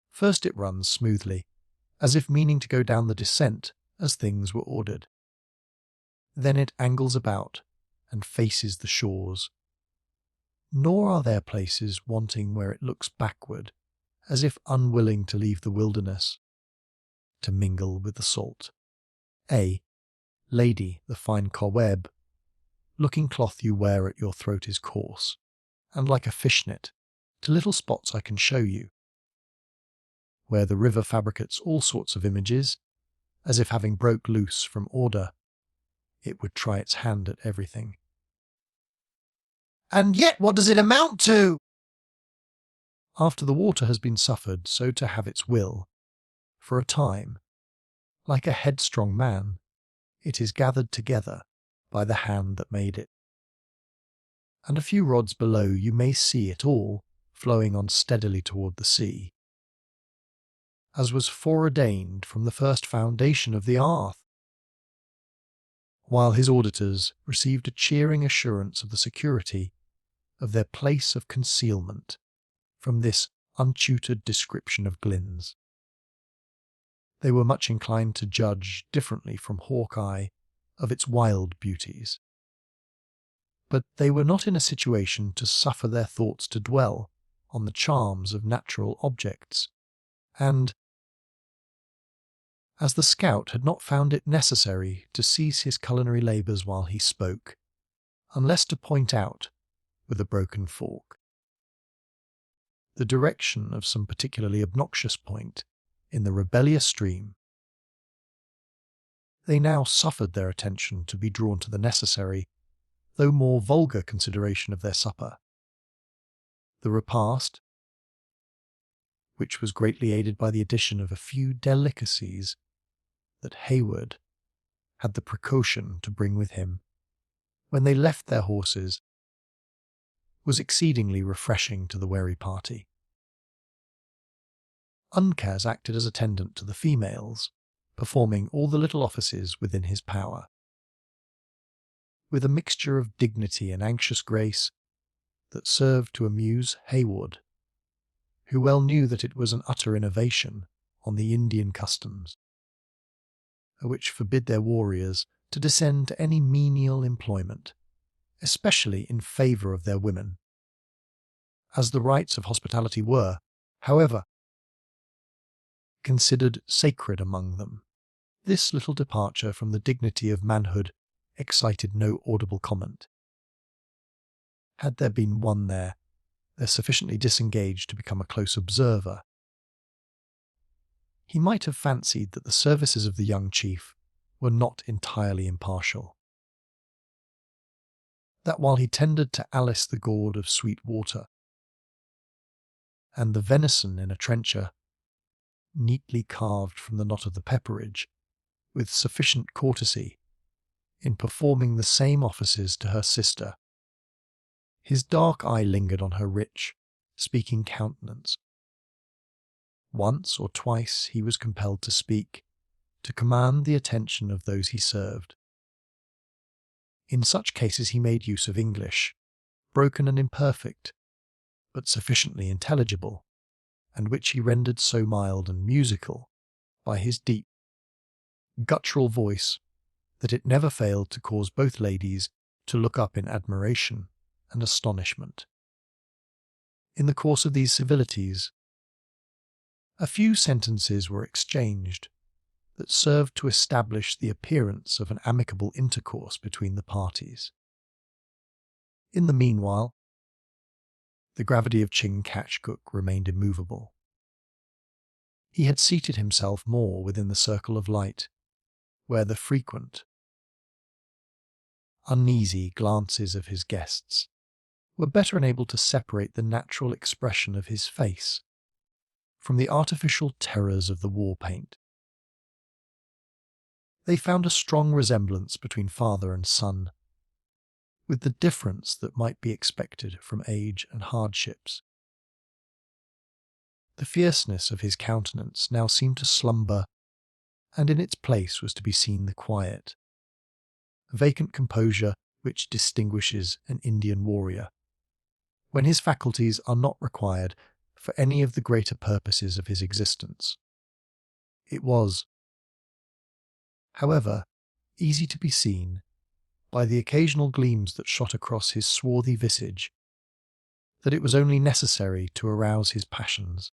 First it runs smoothly, as if meaning to go down the descent as things were ordered. Then it angles about and faces the shores. Nor are there places wanting where it looks backward, as if unwilling to leave the wilderness, to mingle with the salt. Lady, the fine cobweb, looking cloth you wear at your throat is coarse, and like a fishnet, to little spots I can show you, where the river fabricates all sorts of images, as if having broke loose from order, it would try its hand at everything. And yet what does it amount to? After the water has been suffered so to have its will, for a time, like a headstrong man, it is gathered together by the hand that made it. And a few rods below you may see it all flowing on steadily toward the sea, as was foreordained from the first foundation of the earth, while his auditors received a cheering assurance of the security of their place of concealment from this untutored description of Glyn's. They were much inclined to judge differently from Hawkeye of its wild beauties, but they were not in a situation to suffer their thoughts to dwell on the charms of natural objects, and, as the scout had not found it necessary to cease his culinary labours while he spoke, unless to point out, with a broken fork, the direction of some particularly obnoxious point in the rebellious stream, they now suffered their attention to be drawn to the necessary, though more vulgar consideration of their supper. The repast, which was greatly aided by the addition of a few delicacies that Hayward had the precaution to bring with him when they left their horses, was exceedingly refreshing to the wary party. Uncas acted as attendant to the females, performing all the little offices within his power. With a mixture of dignity and anxious grace that served to amuse Hayward, who well knew that it was an utter innovation on the Indian customs, which forbid their warriors to descend to any menial employment, especially in favour of their women, as the rites of hospitality were, however, considered sacred among them. This little departure from the dignity of manhood excited no audible comment. Had there been one there sufficiently disengaged to become a close observer, he might have fancied that the services of the young chief were not entirely impartial. That while he tendered to Alice the gourd of sweet water, and the venison in a trencher, neatly carved from the knot of the pepperidge, with sufficient courtesy, in performing the same offices to her sister, his dark eye lingered on her rich, speaking countenance. Once or twice he was compelled to speak, to command the attention of those he served. In such cases he made use of English, broken and imperfect, but sufficiently intelligible, and which he rendered so mild and musical by his deep, guttural voice that it never failed to cause both ladies to look up in admiration and astonishment. In the course of these civilities, a few sentences were exchanged that served to establish the appearance of an amicable intercourse between the parties. In the meanwhile, the gravity of Chingachgook remained immovable. He had seated himself more within the circle of light, where the frequent, uneasy glances of his guests were better enabled to separate the natural expression of his face from the artificial terrors of the war paint. They found a strong resemblance between father and son, with the difference that might be expected from age and hardships. The fierceness of his countenance now seemed to slumber, and in its place was to be seen the quiet, vacant composure which distinguishes an Indian warrior, when his faculties are not required for any of the greater purposes of his existence. It was, however, easy to be seen, by the occasional gleams that shot across his swarthy visage, that it was only necessary to arouse his passions,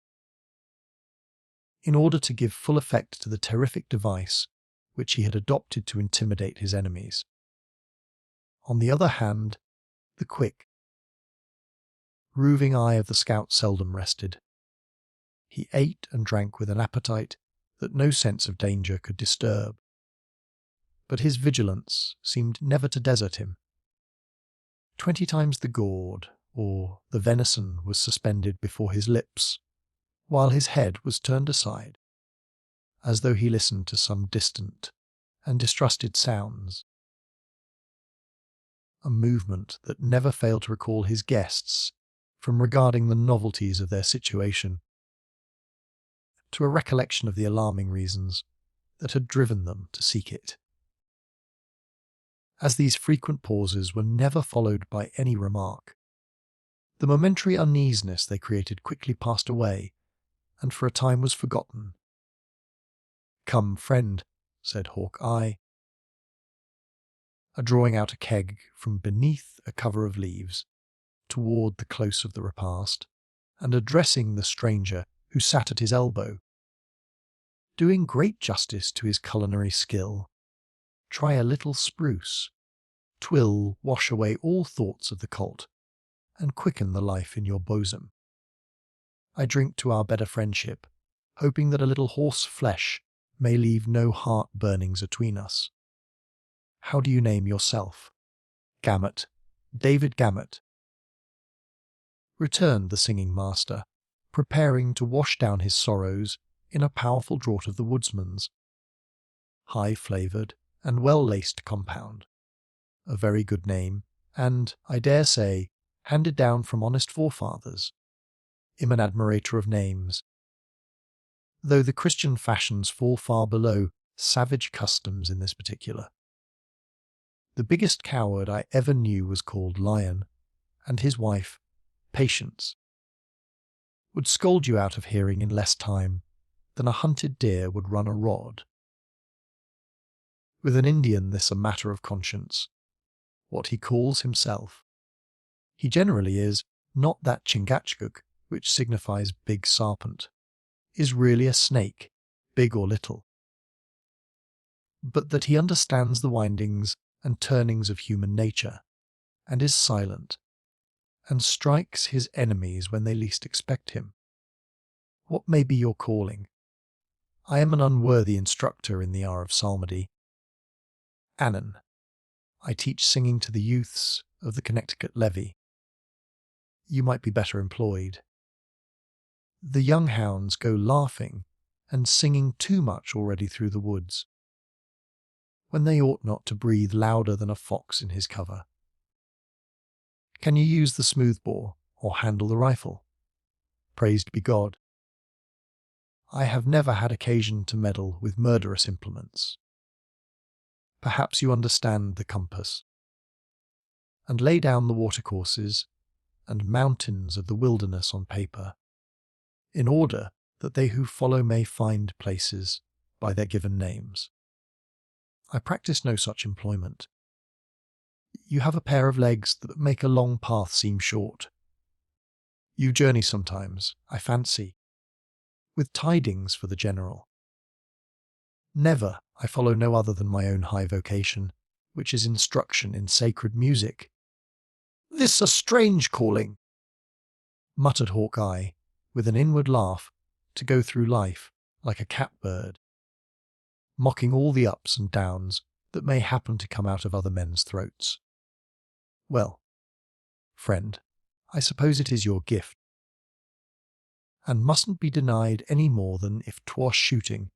in order to give full effect to the terrific device which he had adopted to intimidate his enemies. On the other hand, the quick, roving eye of the scout seldom rested. He ate and drank with an appetite that no sense of danger could disturb. But his vigilance seemed never to desert him. 20 times the gourd, or the venison, was suspended before his lips, while his head was turned aside, as though he listened to some distant and distrusted sounds. A movement that never failed to recall his guests from regarding the novelties of their situation to a recollection of the alarming reasons that had driven them to seek it. As these frequent pauses were never followed by any remark, the momentary uneasiness they created quickly passed away, and for a time was forgotten. "Come, friend," said Hawkeye, drawing out a keg from beneath a cover of leaves, toward the close of the repast, and addressing the stranger who sat at his elbow. Doing great justice to his culinary skill, try a little spruce. 'Twill wash away all thoughts of the colt, and quicken the life in your bosom. I drink to our better friendship, hoping that a little horse flesh may leave no heart burnings atween us. How do you name yourself?" "Gamut. David Gamut," returned the singing master, preparing to wash down his sorrows in a powerful draught of the woodsman's. High-flavoured and well-laced compound. A very good name, and, I dare say, handed down from honest forefathers. I'm an admirator of names, though the Christian fashions fall far below savage customs in this particular. The biggest coward I ever knew was called Lion, and his wife, Patience, would scold you out of hearing in less time than a hunted deer would run a rod. With an Indian this a matter of conscience, what he calls himself. He generally is not that Chingachgook, which signifies big serpent, is really a snake, big or little, but that he understands the windings and turnings of human nature, and is silent, and strikes his enemies when they least expect him. What may be your calling? I am an unworthy instructor in the hour of psalmody. Annan. I teach singing to the youths of the Connecticut levee. You might be better employed. The young hounds go laughing and singing too much already through the woods, when they ought not to breathe louder than a fox in his cover. Can you use the smoothbore or handle the rifle? Praised be God. I have never had occasion to meddle with murderous implements. Perhaps you understand the compass, and lay down the watercourses and mountains of the wilderness on paper, in order that they who follow may find places by their given names. I practice no such employment. You have a pair of legs that make a long path seem short. You journey sometimes, I fancy, with tidings for the general. Never I follow no other than my own high vocation, which is instruction in sacred music. This a strange calling, muttered Hawkeye, with an inward laugh, to go through life like a catbird, mocking all the ups and downs that may happen to come out of other men's throats. Well, friend, I suppose it is your gift, and mustn't be denied any more than if 'twas shooting,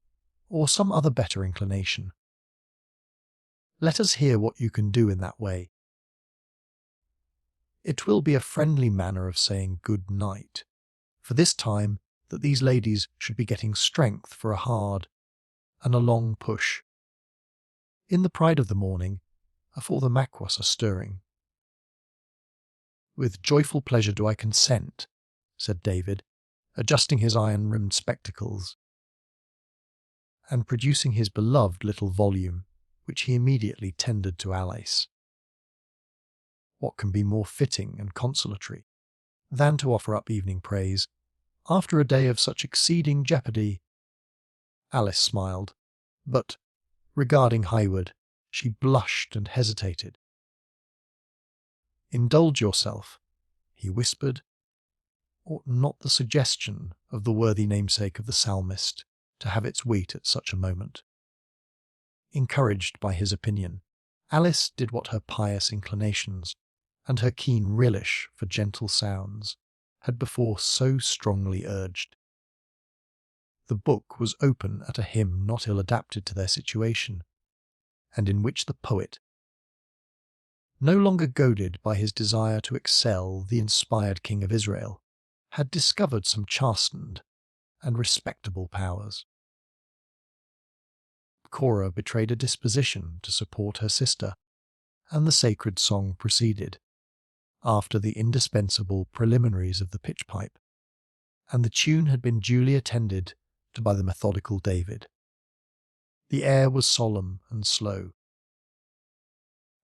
or some other better inclination. Let us hear what you can do in that way. It will be a friendly manner of saying good night, for this time that these ladies should be getting strength for a hard and a long push. In the pride of the morning, afore the Maquas are stirring. With joyful pleasure do I consent, said David, adjusting his iron-rimmed spectacles, and producing his beloved little volume, which he immediately tendered to Alice. What can be more fitting and consolatory than to offer up evening praise after a day of such exceeding jeopardy? Alice smiled, but, regarding Highwood, she blushed and hesitated. Indulge yourself, he whispered, ought not the suggestion of the worthy namesake of the psalmist to have its weight at such a moment? Encouraged by his opinion, Alice did what her pious inclinations and her keen relish for gentle sounds had before so strongly urged. The book was open at a hymn not ill adapted to their situation, and in which the poet, no longer goaded by his desire to excel the inspired King of Israel, had discovered some chastened and respectable powers. Cora betrayed a disposition to support her sister, and the sacred song proceeded, after the indispensable preliminaries of the pitch pipe, and the tune had been duly attended to by the methodical David. The air was solemn and slow.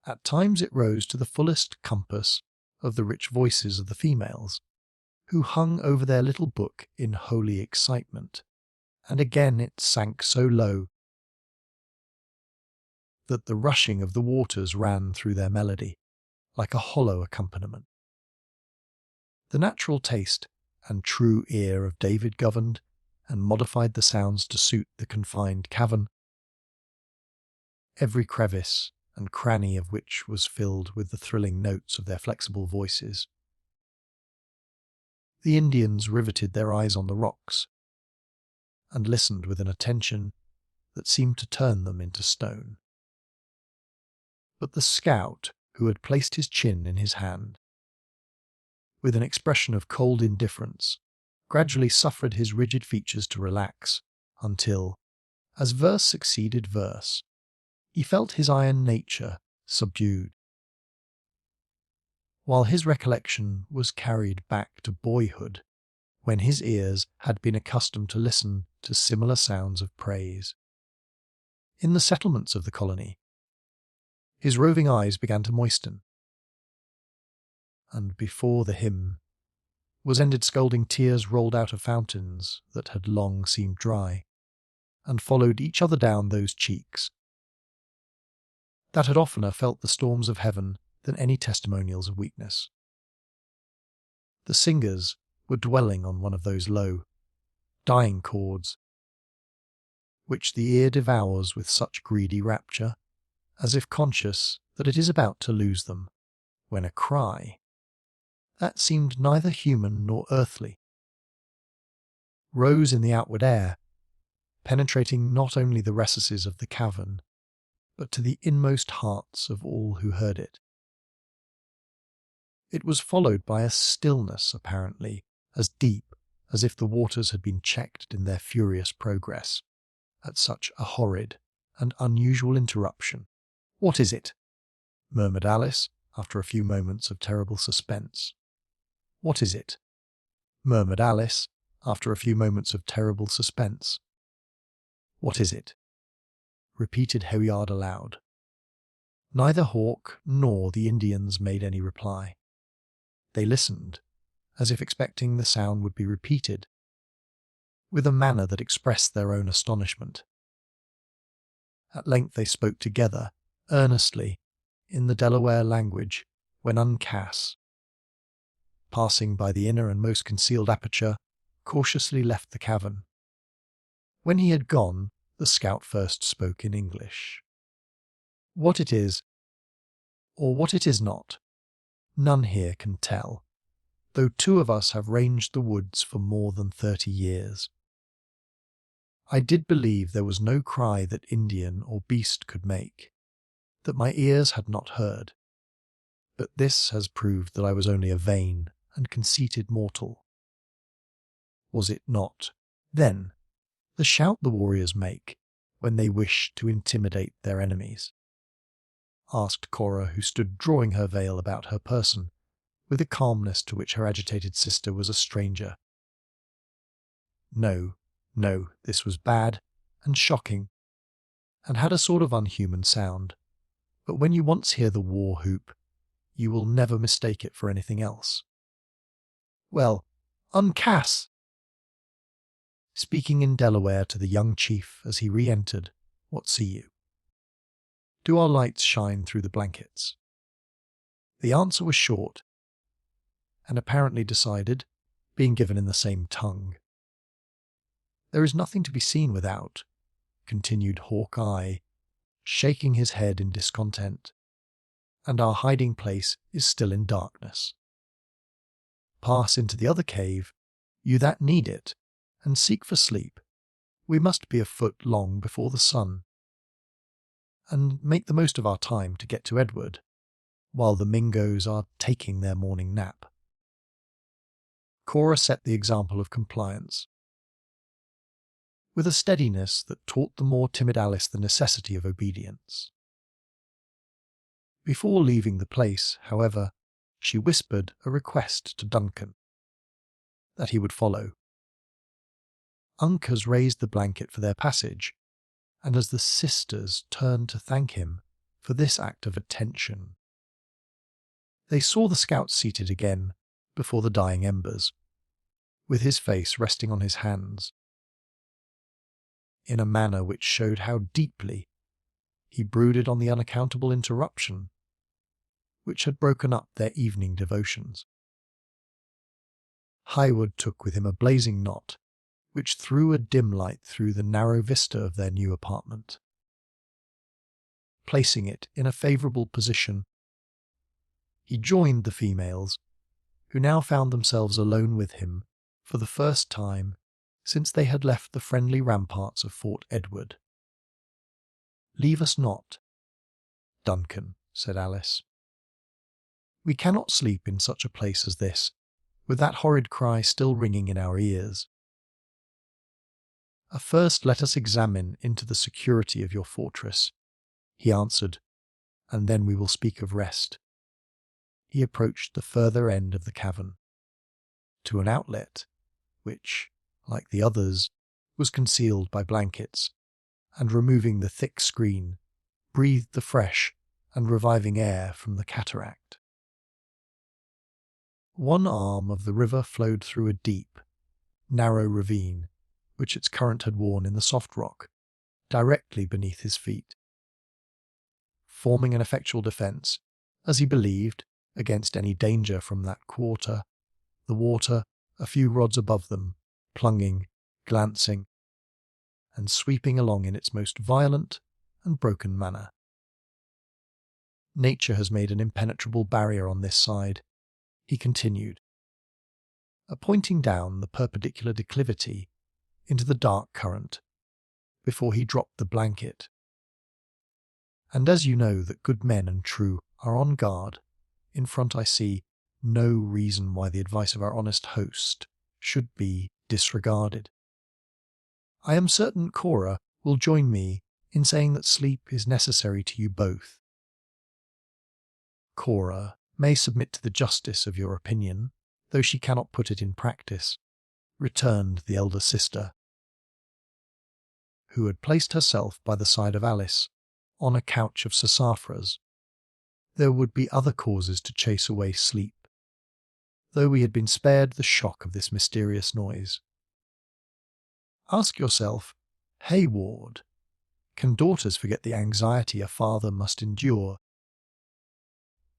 At times it rose to the fullest compass of the rich voices of the females, who hung over their little book in holy excitement, and again it sank so low that the rushing of the waters ran through their melody, like a hollow accompaniment. The natural taste and true ear of David governed and modified the sounds to suit the confined cavern, every crevice and cranny of which was filled with the thrilling notes of their flexible voices. The Indians riveted their eyes on the rocks, and listened with an attention that seemed to turn them into stone. But the scout, who had placed his chin in his hand, with an expression of cold indifference, gradually suffered his rigid features to relax, until, as verse succeeded verse, he felt his iron nature subdued, while his recollection was carried back to boyhood, when his ears had been accustomed to listen to similar sounds of praise. In the settlements of the colony, his roving eyes began to moisten, and before the hymn was ended scalding tears rolled out of fountains that had long seemed dry, and followed each other down those cheeks that had oftener felt the storms of heaven than any testimonials of weakness. The singers were dwelling on one of those low, dying chords, which the ear devours with such greedy rapture, as if conscious that it is about to lose them, when a cry, that seemed neither human nor earthly, rose in the outward air, penetrating not only the recesses of the cavern, but to the inmost hearts of all who heard it. It was followed by a stillness apparently as deep as if the waters had been checked in their furious progress at such a horrid and unusual interruption. "What is it?" murmured Alice, after a few moments of terrible suspense. "What is it?" murmured Alice, after a few moments of terrible suspense. "What is it?" repeated Heward aloud. Neither Hawke nor the Indians made any reply. They listened, as if expecting the sound would be repeated, with a manner that expressed their own astonishment. At length they spoke together, earnestly, in the Delaware language, when Uncas, passing by the inner and most concealed aperture, cautiously left the cavern. When he had gone, the scout first spoke in English. "What it is, or what it is not, none here can tell, though two of us have ranged the woods for more than 30 years. I did believe there was no cry that Indian or beast could make, that my ears had not heard, but this has proved that I was only a vain and conceited mortal. Was it not, then, the shout the warriors make when they wish to intimidate their enemies?" asked Cora, who stood drawing her veil about her person, with a calmness to which her agitated sister was a stranger. No, this was bad and shocking, and had a sort of unhuman sound, but when you once hear the war whoop, you will never mistake it for anything else. "Well, Uncas!" Speaking in Delaware to the young chief as he re-entered, "what see you? Do our lights shine through the blankets?" The answer was short, and apparently decided, being given in the same tongue. "There is nothing to be seen without," continued Hawkeye, shaking his head in discontent, "and our hiding place is still in darkness. Pass into the other cave, you that need it, and seek for sleep. We must be afoot long before the sun, and make the most of our time to get to Edward, while the Mingos are taking their morning nap." Cora set the example of compliance, with a steadiness that taught the more timid Alice the necessity of obedience. Before leaving the place, however, she whispered a request to Duncan, that he would follow. Uncas raised the blanket for their passage, and as the sisters turned to thank him for this act of attention, they saw the scout seated again before the dying embers, with his face resting on his hands, in a manner which showed how deeply he brooded on the unaccountable interruption which had broken up their evening devotions. Highwood took with him a blazing knot, which threw a dim light through the narrow vista of their new apartment. Placing it in a favourable position, he joined the females, who now found themselves alone with him for the first time since they had left the friendly ramparts of Fort Edward. "Leave us not, Duncan," said Alice. "We cannot sleep in such a place as this, with that horrid cry still ringing in our ears. First let us examine into the security of your fortress," he answered, "and then we will speak of rest." He approached the further end of the cavern, to an outlet which, like the others, was concealed by blankets, and removing the thick screen, breathed the fresh and reviving air from the cataract. One arm of the river flowed through a deep, narrow ravine, which its current had worn in the soft rock, directly beneath his feet, forming an effectual defence, as he believed, against any danger from that quarter, the water, a few rods above them, plunging, glancing, and sweeping along in its most violent and broken manner. "Nature has made an impenetrable barrier on this side," he continued, pointing down the perpendicular declivity into the dark current, before he dropped the blanket. "And as you know that good men and true are on guard, in front I see no reason why the advice of our honest host should be disregarded. I am certain Cora will join me in saying that sleep is necessary to you both." "Cora may submit to the justice of your opinion, though she cannot put it in practice," returned the elder sister, who had placed herself by the side of Alice on a couch of sassafras. "There would be other causes to chase away sleep, though we had been spared the shock of this mysterious noise. Ask yourself, Hayward, can daughters forget the anxiety a father must endure,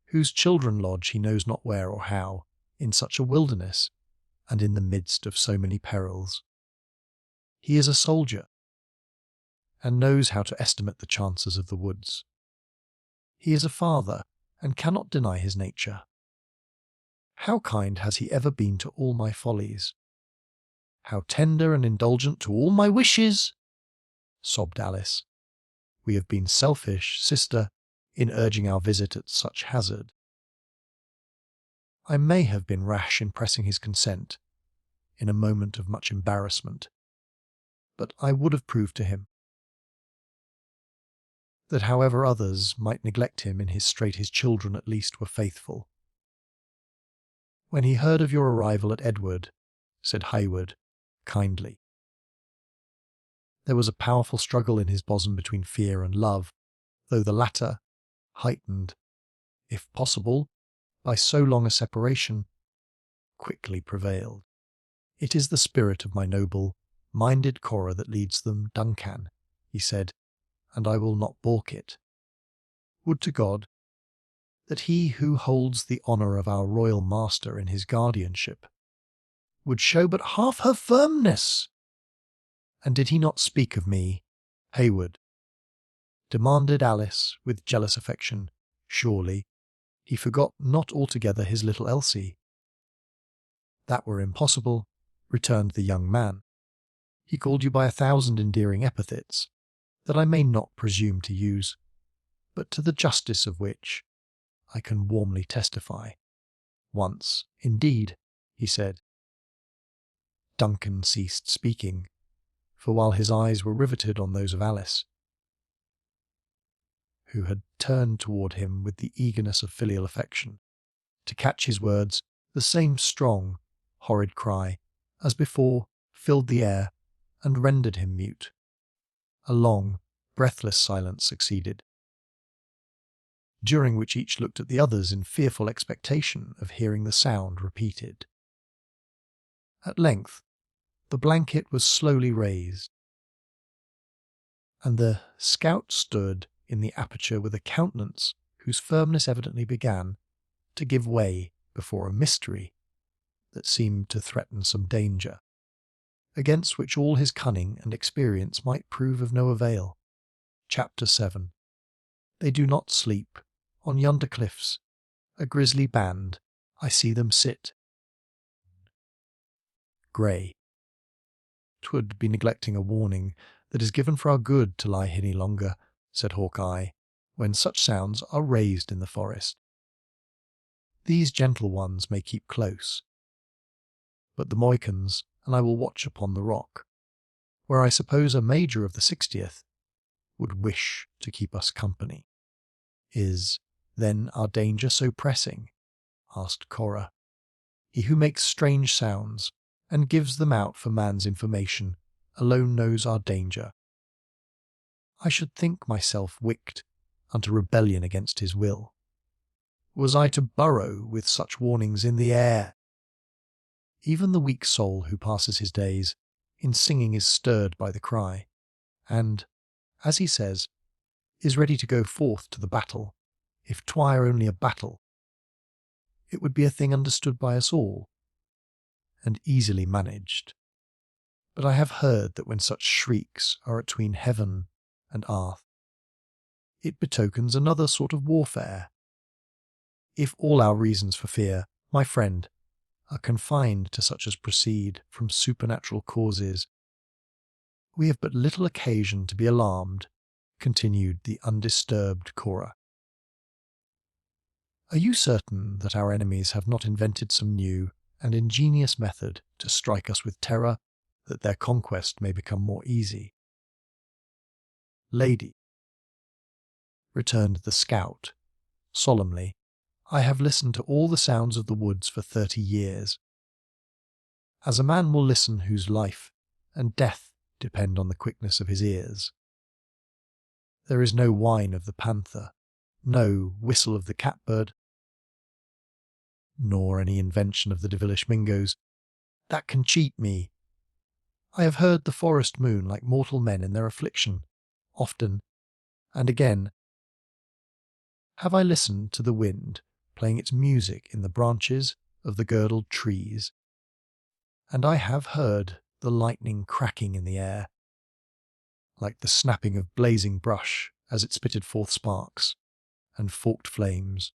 whose children lodge he knows not where or how, in such a wilderness, and in the midst of so many perils? He is a soldier, and knows how to estimate the chances of the woods. He is a father, and cannot deny his nature. How kind has he ever been to all my follies? How tender and indulgent to all my wishes!" sobbed Alice. "We have been selfish, sister, in urging our visit at such hazard. I may have been rash in pressing his consent, in a moment of much embarrassment, but I would have proved to him that however others might neglect him in his strait, his children at least were faithful. When he heard of your arrival at Edward," said Hayward, kindly, "there was a powerful struggle in his bosom between fear and love, though the latter, heightened, if possible, by so long a separation, quickly prevailed. It is the spirit of my noble-minded Cora that leads them, Duncan," he said, "and I will not balk it. Would to God that he who holds the honour of our royal master in his guardianship would show but half her firmness. And did he not speak of me, Hayward? Demanded Alice with jealous affection. Surely he forgot not altogether his little Elsie. That were impossible, returned the young man. He called you by 1,000 endearing epithets, that I may not presume to use, but to the justice of which I can warmly testify. Once, indeed, he said. Duncan ceased speaking, for while his eyes were riveted on those of Alice, who had turned toward him with the eagerness of filial affection, to catch his words, the same strong, horrid cry as before filled the air and rendered him mute. A long, breathless silence succeeded, during which each looked at the others in fearful expectation of hearing the sound repeated. At length, the blanket was slowly raised, and the scout stood in the aperture with a countenance whose firmness evidently began to give way before a mystery that seemed to threaten some danger, against which all his cunning and experience might prove of no avail. Chapter 7. They do not sleep. On yonder cliffs, a grisly band, I see them sit. Grey. 'Twould be neglecting a warning that is given for our good to lie any longer, said Hawkeye, when such sounds are raised in the forest. These gentle ones may keep close, but the Mohicans and I will watch upon the rock, where I suppose a major of the 60th would wish to keep us company. Is, then, our danger so pressing? Asked Cora. He who makes strange sounds, and gives them out for man's information, alone knows our danger. I should think myself wicked unto rebellion against his will. Was I to burrow with such warnings in the air? Even the weak soul who passes his days in singing is stirred by the cry, and, as he says, is ready to go forth to the battle, if 'twere only a battle. It would be a thing understood by us all, and easily managed. But I have heard that when such shrieks are atween heaven and earth, it betokens another sort of warfare. If all our reasons for fear, my friend, are confined to such as proceed from supernatural causes, we have but little occasion to be alarmed, continued the undisturbed Cora. Are you certain that our enemies have not invented some new and ingenious method to strike us with terror, that their conquest may become more easy? Lady, returned the scout, solemnly, I have listened to all the sounds of the woods for 30 years. As a man will listen whose life and death depend on the quickness of his ears. There is no whine of the panther, no whistle of the catbird, nor any invention of the devilish Mingoes, that can cheat me. I have heard the forest moon like mortal men in their affliction, often, and again have I listened to the wind playing its music in the branches of the girdled trees, and I have heard the lightning cracking in the air, like the snapping of blazing brush as it spitted forth sparks and forked flames.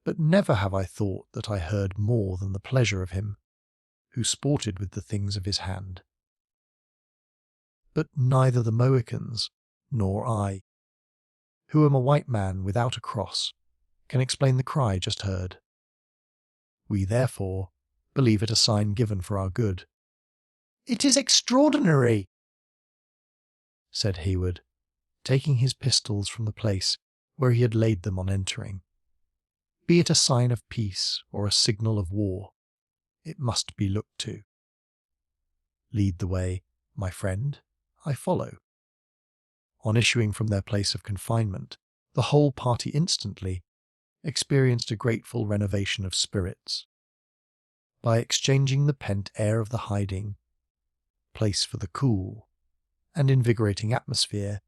But never have I thought that I heard more than the pleasure of him who sported with the things of his hand. But neither the Mohicans nor I, who am a white man without a cross, can explain the cry just heard. We therefore believe it a sign given for our good. It is extraordinary, said Hayward, taking his pistols from the place where he had laid them on entering. Be it a sign of peace or a signal of war, it must be looked to. Lead the way, my friend, I follow. On issuing from their place of confinement, the whole party instantly experienced a grateful renovation of spirits. By exchanging the pent air of the hiding place for the cool and invigorating atmosphere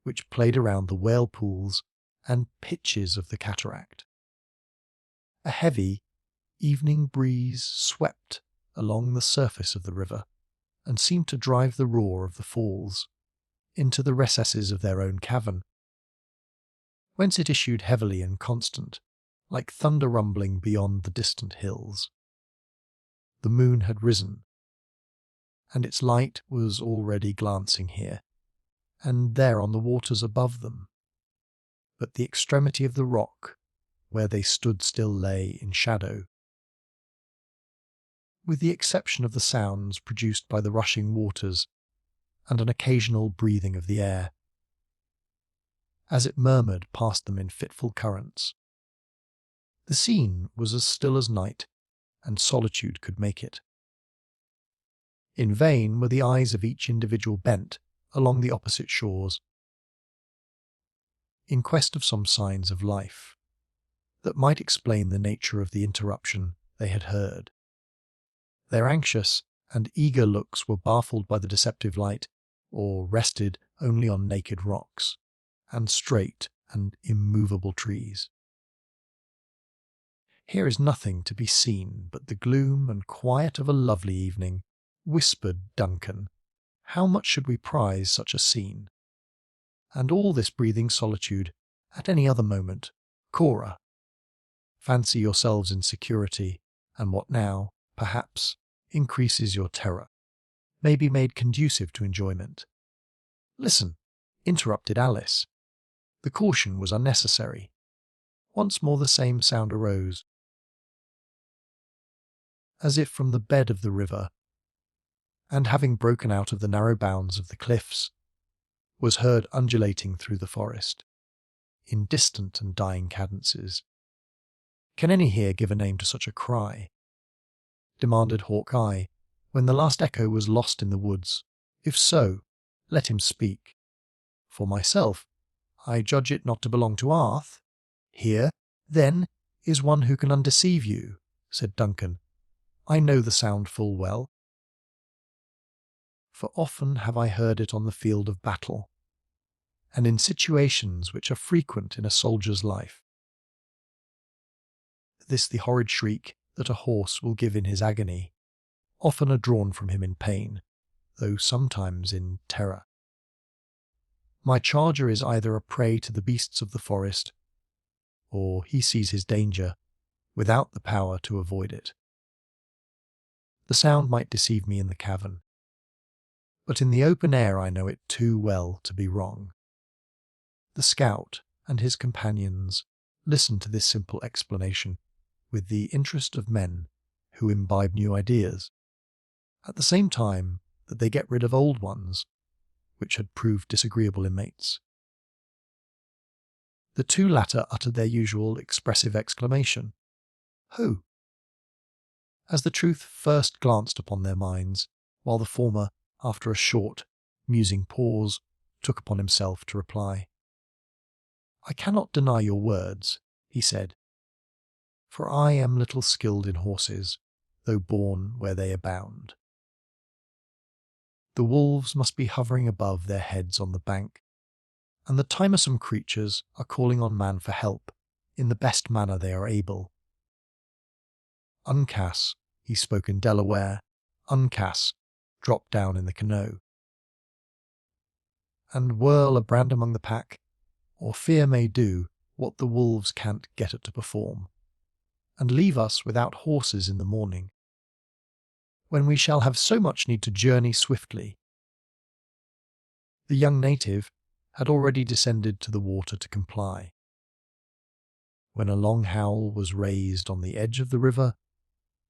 which played around the whale pools and pitches of the cataract. A heavy evening breeze swept along the surface of the river and seemed to drive the roar of the falls into the recesses of their own cavern, whence it issued heavily and constant, like thunder rumbling beyond the distant hills. The moon had risen, and its light was already glancing here and there on the waters above them, but the extremity of the rock where they stood still lay in shadow. With the exception of the sounds produced by the rushing waters and an occasional breathing of the air, as it murmured past them in fitful currents, the scene was as still as night and solitude could make it. In vain were the eyes of each individual bent along the opposite shores, in quest of some signs of life that might explain the nature of the interruption they had heard. Their anxious and eager looks were baffled by the deceptive light, or rested only on naked rocks and straight and immovable trees. "Here is nothing to be seen but the gloom and quiet of a lovely evening," whispered Duncan. "How much should we prize such a scene? And all this breathing solitude at any other moment. Cora, fancy yourselves in security, and what now, perhaps, increases your terror, may be made conducive to enjoyment." "Listen," interrupted Alice. The caution was unnecessary. Once more the same sound arose, as if from the bed of the river, and having broken out of the narrow bounds of the cliffs, was heard undulating through the forest, in distant and dying cadences. "Can any here give a name to such a cry?" demanded Hawkeye, when the last echo was lost in the woods. "If so, let him speak. For myself, I judge it not to belong to Arth." "Here, then, is one who can undeceive you," said Duncan. "I know the sound full well, for often have I heard it on the field of battle, and in situations which are frequent in a soldier's life. This the horrid shriek that a horse will give in his agony, often are drawn from him in pain, though sometimes in terror. My charger is either a prey to the beasts of the forest, or he sees his danger without the power to avoid it. The sound might deceive me in the cavern, but in the open air I know it too well to be wrong." The scout and his companions listened to this simple explanation with the interest of men who imbibe new ideas, at the same time that they get rid of old ones which had proved disagreeable inmates. The two latter uttered their usual expressive exclamation, "Who?" as the truth first glanced upon their minds, while the former, after a short, musing pause, took upon himself to reply. "I cannot deny your words," he said, "for I am little skilled in horses, though born where they abound. The wolves must be hovering above their heads on the bank, and the timesome creatures are calling on man for help in the best manner they are able. Uncas," he spoke in Delaware, "Uncas, drop down in the canoe, and whirl a brand among the pack, or fear may do what the wolves can't get it to perform, and leave us without horses in the morning, when we shall have so much need to journey swiftly." The young native had already descended to the water to comply, when a long howl was raised on the edge of the river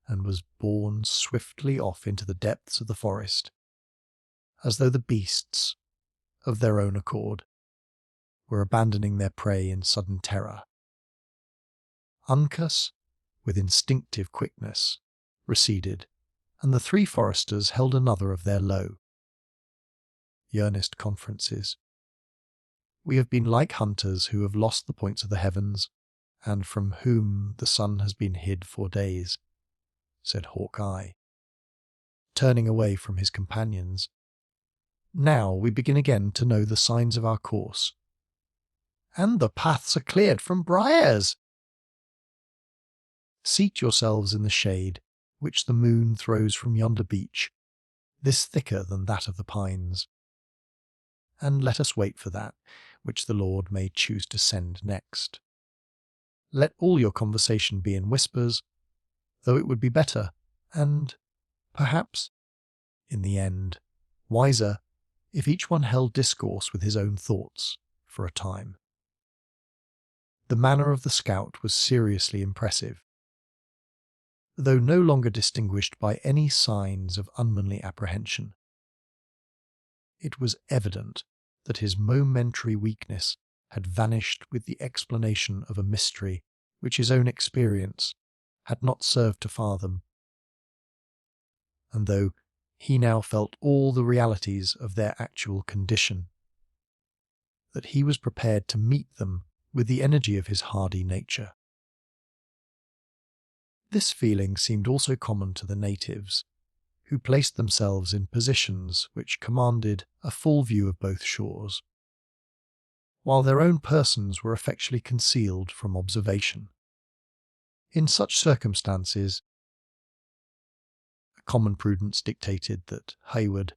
and was borne swiftly off into the depths of the forest, as though the beasts, of their own accord, were abandoning their prey in sudden terror. Uncas, with instinctive quickness, receded, and the three foresters held another of their low, earnest conferences. "We have been like hunters who have lost the points of the heavens, and from whom the sun has been hid for days," said Hawkeye, turning away from his companions. "Now we begin again to know the signs of our course, and the paths are cleared from briars. Seat yourselves in the shade which the moon throws from yonder beech, this thicker than that of the pines, and let us wait for that which the Lord may choose to send next. Let all your conversation be in whispers, though it would be better, and, perhaps, in the end, wiser, if each one held discourse with his own thoughts for a time. The manner of the scout was seriously impressive, though no longer distinguished by any signs of unmanly apprehension. It was evident that his momentary weakness had vanished with the explanation of a mystery which his own experience had not served to fathom, and though he now felt all the realities of their actual condition, that he was prepared to meet them with the energy of his hardy nature. This feeling seemed also common to the natives, who placed themselves in positions which commanded a full view of both shores, while their own persons were effectually concealed from observation. In such circumstances, a common prudence dictated that Hayward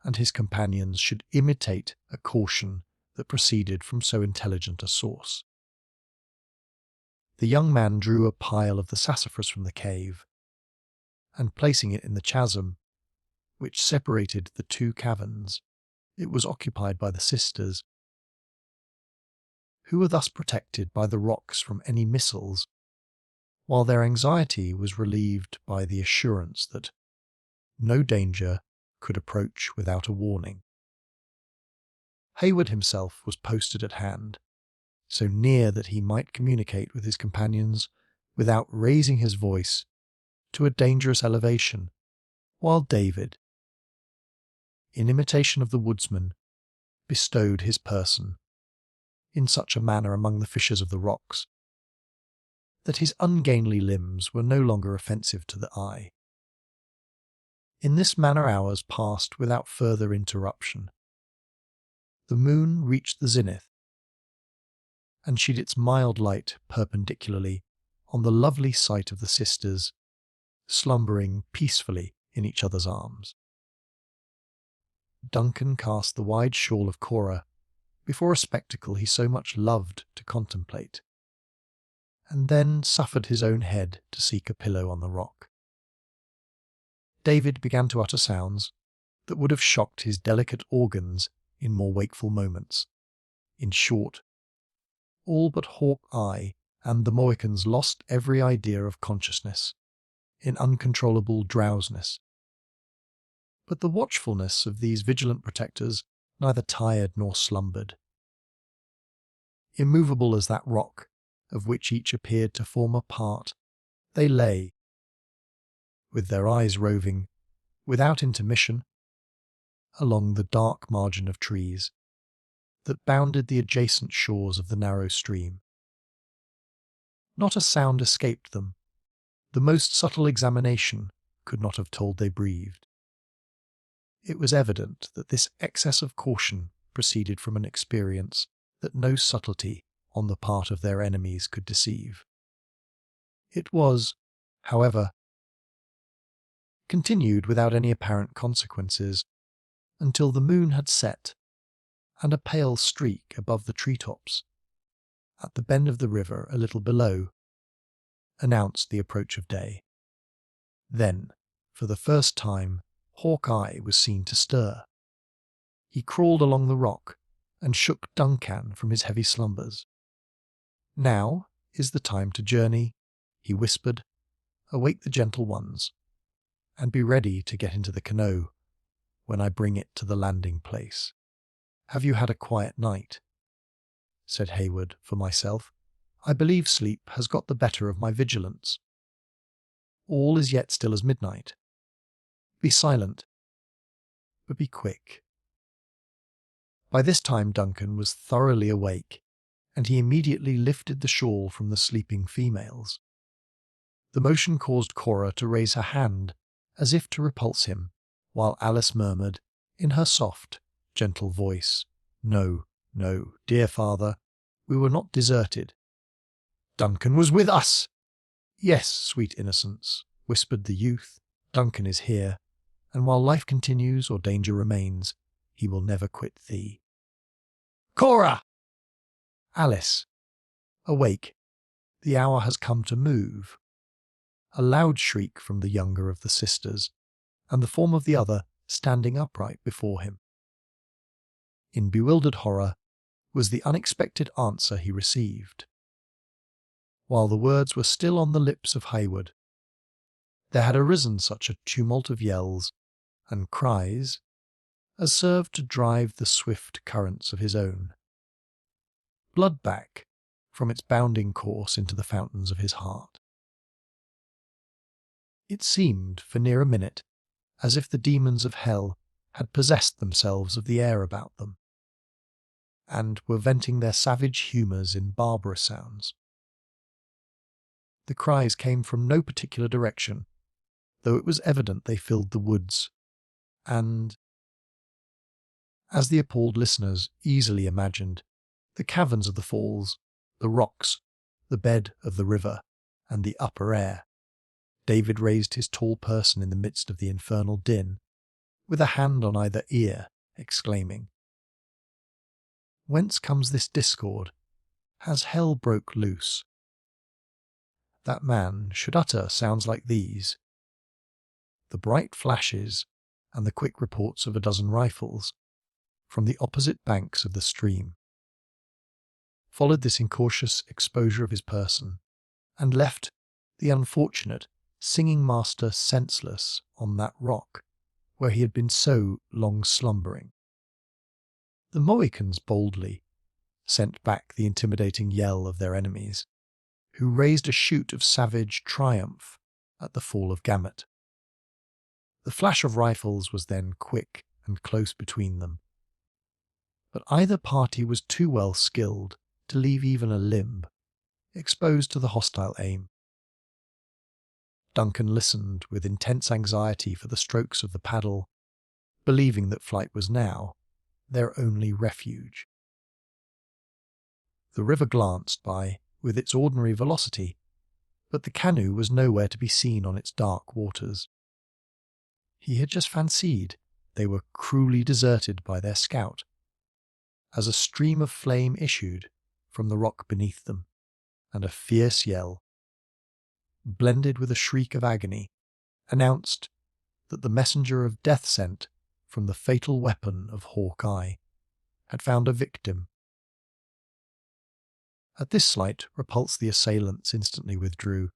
and his companions should imitate a caution that proceeded from so intelligent a source. The young man drew a pile of the sassafras from the cave, and placing it in the chasm which separated the two caverns, it was occupied by the sisters, who were thus protected by the rocks from any missiles, while their anxiety was relieved by the assurance that no danger could approach without a warning. Hayward himself was posted at hand, so near that he might communicate with his companions without raising his voice to a dangerous elevation, while David, in imitation of the woodsman, bestowed his person in such a manner among the fissures of the rocks that his ungainly limbs were no longer offensive to the eye. In this manner hours passed without further interruption. The moon reached the zenith, and shed its mild light perpendicularly on the lovely sight of the sisters, slumbering peacefully in each other's arms. Duncan cast the wide shawl of Cora before a spectacle he so much loved to contemplate, and then suffered his own head to seek a pillow on the rock. David began to utter sounds that would have shocked his delicate organs in more wakeful moments. In short, all but Hawkeye and the Mohicans lost every idea of consciousness in uncontrollable drowsiness. But the watchfulness of these vigilant protectors neither tired nor slumbered. Immovable as that rock, of which each appeared to form a part, they lay, with their eyes roving, without intermission, along the dark margin of trees that bounded the adjacent shores of the narrow stream. Not a sound escaped them. The most subtle examination could not have told they breathed. It was evident that this excess of caution proceeded from an experience that no subtlety on the part of their enemies could deceive. It was, however, continued without any apparent consequences until the moon had set and a pale streak above the treetops, at the bend of the river a little below, announced the approach of day. Then, for the first time, Hawkeye was seen to stir. He crawled along the rock and shook Duncan from his heavy slumbers. "Now is the time to journey," he whispered. "Awake the gentle ones, and be ready to get into the canoe when I bring it to the landing place." "Have you had a quiet night?" said Hayward. "For myself, I believe sleep has got the better of my vigilance. All is yet still as midnight. Be silent, but be quick." By this time Duncan was thoroughly awake, and he immediately lifted the shawl from the sleeping females. The motion caused Cora to raise her hand as if to repulse him, while Alice murmured, in her soft, gentle voice, "No, no, dear father, We were not deserted. Duncan was with us. Yes, sweet innocence, whispered the youth. Duncan is here, and while life continues or danger remains, he will never quit thee. Cora! Alice, awake. The hour has come to move. A loud shriek from the younger of the sisters, and the form of the other standing upright before him. In bewildered horror was the unexpected answer he received. While the words were still on the lips of Hayward, there had arisen such a tumult of yells and cries as served to drive the swift currents of his own blood back from its bounding course into the fountains of his heart. It seemed for near a minute as if the demons of hell had possessed themselves of the air about them, and were venting their savage humours in barbarous sounds. The cries came from no particular direction, though it was evident they filled the woods, and, as the appalled listeners easily imagined, the caverns of the falls, the rocks, the bed of the river, and the upper air. David raised his tall person in the midst of the infernal din, with a hand on either ear, exclaiming, "Whence comes this discord? Has hell broke loose? That man should utter sounds like these." The bright flashes and the quick reports of a dozen rifles from the opposite banks of the stream followed this incautious exposure of his person, and left the unfortunate singing master senseless on that rock where he had been so long slumbering. The Mohicans boldly sent back the intimidating yell of their enemies, who raised a shout of savage triumph at the fall of Gamut. The flash of rifles was then quick and close between them, but either party was too well skilled to leave even a limb exposed to the hostile aim. Duncan listened with intense anxiety for the strokes of the paddle, believing that flight was now their only refuge. The river glanced by with its ordinary velocity, but the canoe was nowhere to be seen on its dark waters. He had just fancied they were cruelly deserted by their scout, as a stream of flame issued from the rock beneath them, and a fierce yell, blended with a shriek of agony, announced that the messenger of death sent from the fatal weapon of Hawkeye had found a victim. At this slight repulse the assailants instantly withdrew,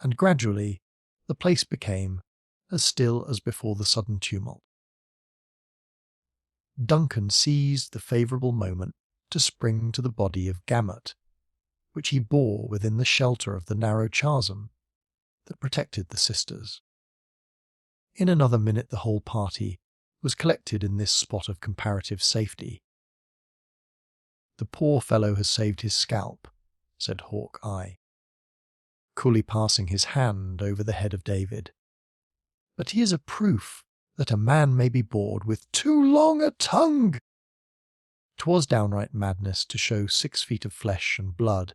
and gradually the place became as still as before the sudden tumult. Duncan seized the favourable moment to spring to the body of Gamut, which he bore within the shelter of the narrow chasm that protected the sisters. In another minute the whole party was collected in this spot of comparative safety. "The poor fellow has saved his scalp," said Hawkeye, coolly passing his hand over the head of David. "But he is a proof that a man may be bored with too long a tongue." 'Twas downright madness to show 6 feet of flesh and blood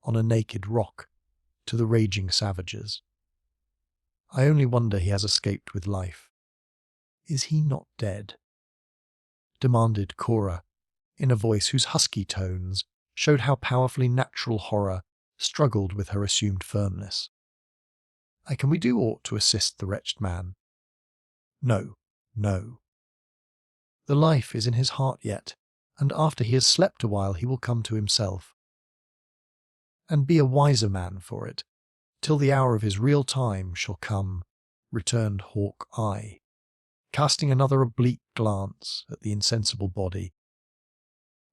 on a naked rock to the raging savages. "I only wonder he has escaped with life. Is he not dead?" demanded Cora, in a voice whose husky tones showed how powerfully natural horror struggled with her assumed firmness. "Can we do aught to assist the wretched man?" "No, no. The life is in his heart yet, and after he has slept a while he will come to himself, and be a wiser man for it, till the hour of his real time shall come," returned Hawkeye, casting another oblique glance at the insensible body,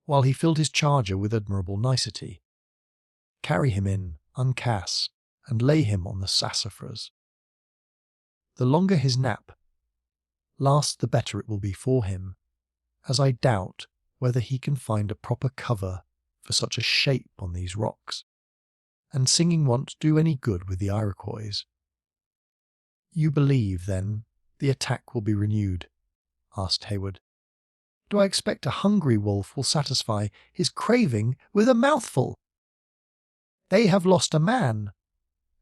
while he filled his charger with admirable nicety. "Carry him in, uncass, and lay him on the sassafras. The longer his nap lasts, the better it will be for him, as I doubt whether he can find a proper cover for such a shape on these rocks, and singing won't do any good with the Iroquois." "You believe, then, the attack will be renewed?" asked Hayward. do I expect a hungry wolf will satisfy his craving with a mouthful? They have lost a man,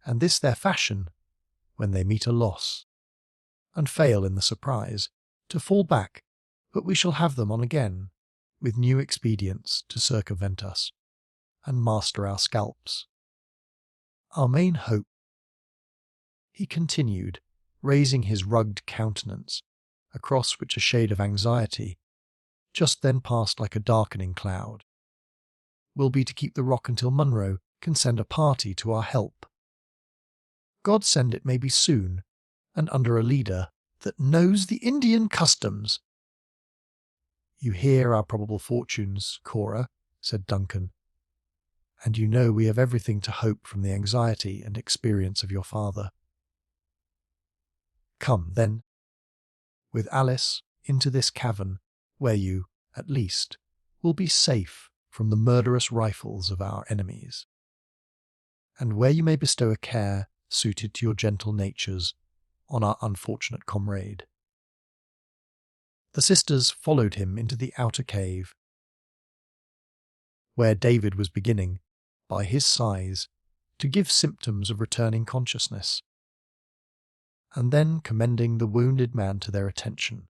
and this their fashion, when they meet a loss, and fail in the surprise, to fall back, but we shall have them on again, with new expedients to circumvent us, and master our scalps. Our main hope, he continued, raising his rugged countenance, across which a shade of anxiety just then passed like a darkening cloud, will be to keep the rock until Munro can send a party to our help. God send it may be soon, and under a leader that knows the Indian customs. You hear our probable fortunes, Cora, said Duncan, and you know we have everything to hope from the anxiety and experience of your father. Come, then, with Alice into this cavern, where you, at least, will be safe from the murderous rifles of our enemies, and where you may bestow a care suited to your gentle natures on our unfortunate comrade. The sisters followed him into the outer cave, where David was beginning, by his sighs, to give symptoms of returning consciousness, and then commending the wounded man to their attention,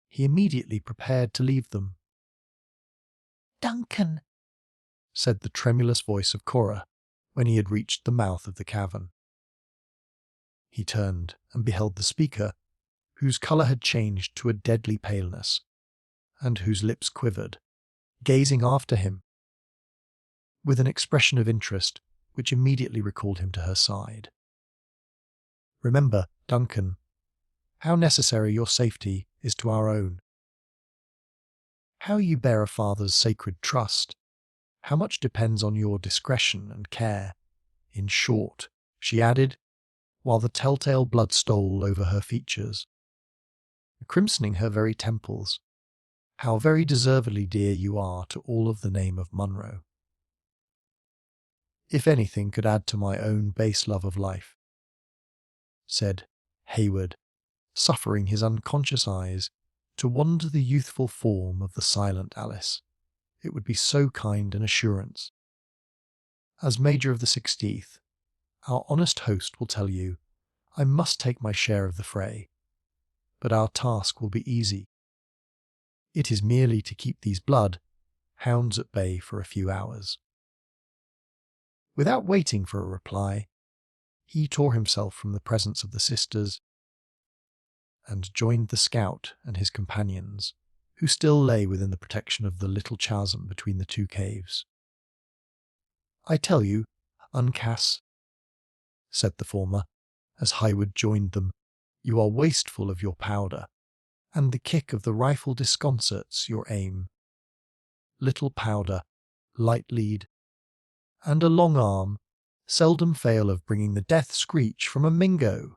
he immediately prepared to leave them. "Duncan," said the tremulous voice of Cora, when he had reached the mouth of the cavern. He turned and beheld the speaker, whose colour had changed to a deadly paleness, and whose lips quivered, gazing after him, with an expression of interest which immediately recalled him to her side. "Remember, Duncan, how necessary your safety is to our own. How you bear a father's sacred trust, how much depends on your discretion and care. In short," she added, while the telltale blood stole over her features, crimsoning her very temples, "how very deservedly dear you are to all of the name of Munro. If anything could add to my own base love of life," said Hayward, suffering his unconscious eyes to wander the youthful form of the silent Alice, "it would be so kind an assurance. As Major of the 16th, our honest host will tell you, I must take my share of the fray, but our task will be easy. It is merely to keep these blood-hounds at bay for a few hours." Without waiting for a reply, he tore himself from the presence of the sisters and joined the scout and his companions, who still lay within the protection of the little chasm between the two caves. "I tell you, Uncas," said the former, as Hayward joined them, "you are wasteful of your powder, and the kick of the rifle disconcerts your aim. Little powder, light lead, and a long arm seldom fail of bringing the death screech from a Mingo.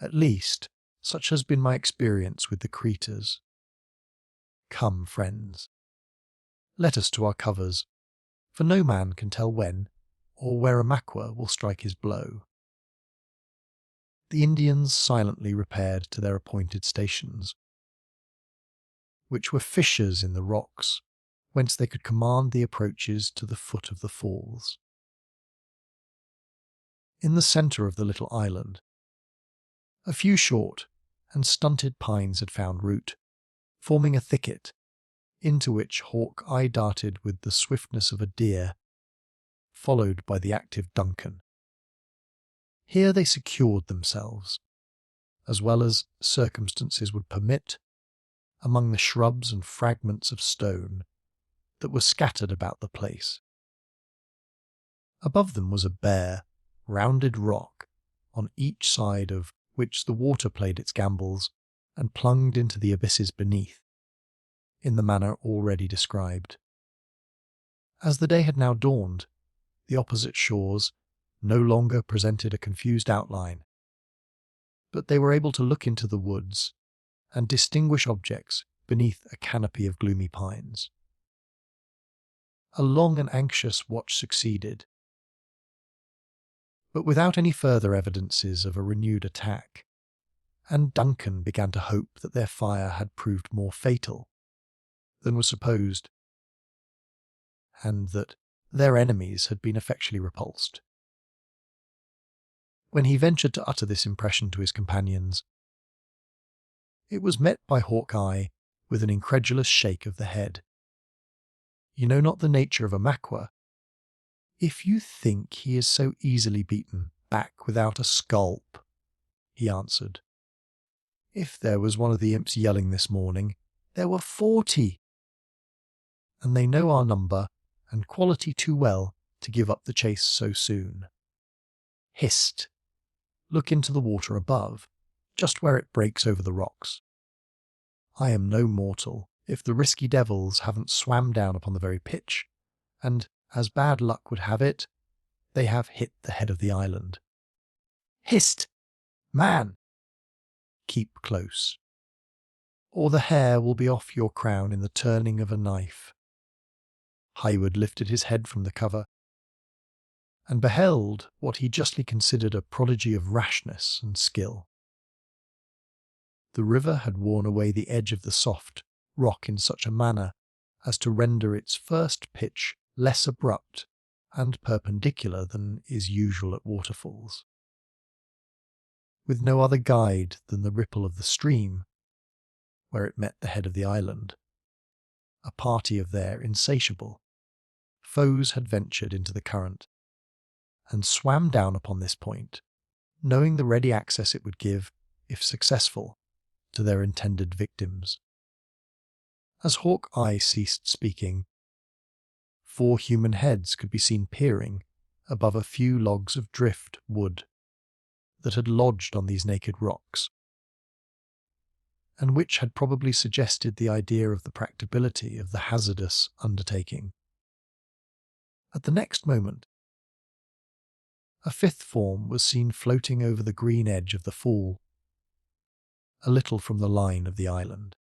At least, such has been my experience with the Creeters. Come, friends, let us to our covers, for no man can tell when or where a Makwa will strike his blow." The Indians silently repaired to their appointed stations, which were fissures in the rocks, whence they could command the approaches to the foot of the falls. In the centre of the little island, a few short and stunted pines had found root, forming a thicket, into which Hawk-Eye darted with the swiftness of a deer, followed by the active Duncan. Here they secured themselves, as well as circumstances would permit, among the shrubs and fragments of stone that were scattered about the place. Above them was a bare, rounded rock, on each side of which the water played its gambols and plunged into the abysses beneath, in the manner already described. As the day had now dawned, the opposite shores no longer presented a confused outline, but they were able to look into the woods and distinguish objects beneath a canopy of gloomy pines. A long and anxious watch succeeded, but without any further evidences of a renewed attack, and Duncan began to hope that their fire had proved more fatal than was supposed, and that their enemies had been effectually repulsed. When he ventured to utter this impression to his companions, it was met by Hawkeye with an incredulous shake of the head. "You know not the nature of a Makwa. If you think he is so easily beaten back without a scalp," he answered, "if there was one of the imps yelling this morning, there were 40. And they know our number and quality too well to give up the chase so soon. Hist! Look into the water above, just where it breaks over the rocks. I am no mortal if the risky devils haven't swam down upon the very pitch, and, as bad luck would have it, they have hit the head of the island. Hist! Man! Keep close, or the hair will be off your crown in the turning of a knife." Hayward lifted his head from the cover, and beheld what he justly considered a prodigy of rashness and skill. The river had worn away the edge of the soft rock in such a manner as to render its first pitch less abrupt and perpendicular than is usual at waterfalls. With no other guide than the ripple of the stream, where it met the head of the island, a party of their insatiable foes had ventured into the current, and swam down upon this point, knowing the ready access it would give, if successful, to their intended victims. As Hawkeye ceased speaking, 4 human heads could be seen peering above a few logs of drift wood that had lodged on these naked rocks, and which had probably suggested the idea of the practicability of the hazardous undertaking. At the next moment, a 5th form was seen floating over the green edge of the fall, a little from the line of the island.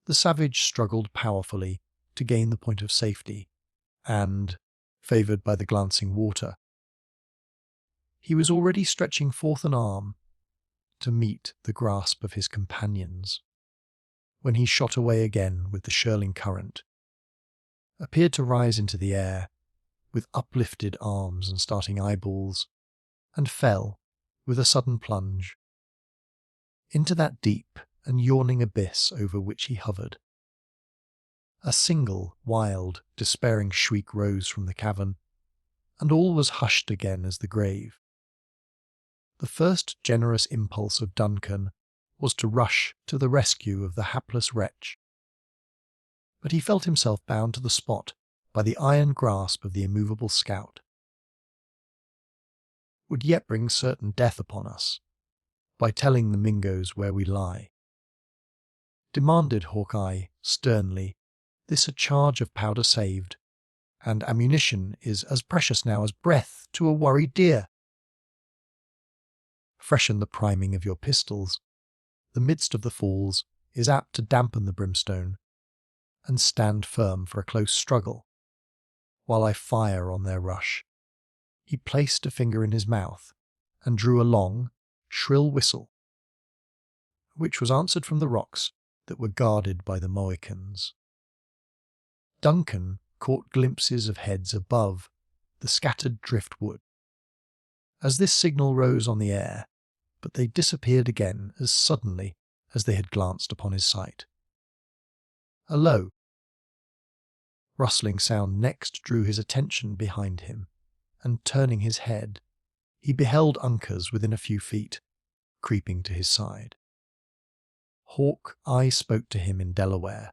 The savage struggled powerfully to gain the point of safety, and, favoured by the glancing water, he was already stretching forth an arm to meet the grasp of his companions, when he shot away again with the shirling current, appeared to rise into the air with uplifted arms and starting eyeballs, and fell, with a sudden plunge, into that deep and yawning abyss over which he hovered. A single, wild, despairing shriek rose from the cavern, and all was hushed again as the grave. The first generous impulse of Duncan was to rush to the rescue of the hapless wretch, but he felt himself bound to the spot by the iron grasp of the immovable scout. "Would yet bring certain death upon us, by telling the Mingoes where we lie," demanded Hawkeye sternly. "This a charge of powder saved, and ammunition is as precious now as breath to a worried deer. Freshen the priming of your pistols. The midst of the falls is apt to dampen the brimstone, and stand firm for a close struggle, while I fire on their rush." He placed a finger in his mouth and drew a long, shrill whistle, which was answered from the rocks that were guarded by the Mohicans. Duncan caught glimpses of heads above the scattered driftwood as this signal rose on the air, but they disappeared again as suddenly as they had glanced upon his sight. A low, rustling sound next drew his attention behind him, and turning his head, he beheld Uncas within a few feet, creeping to his side. Hawkeye spoke to him in Delaware,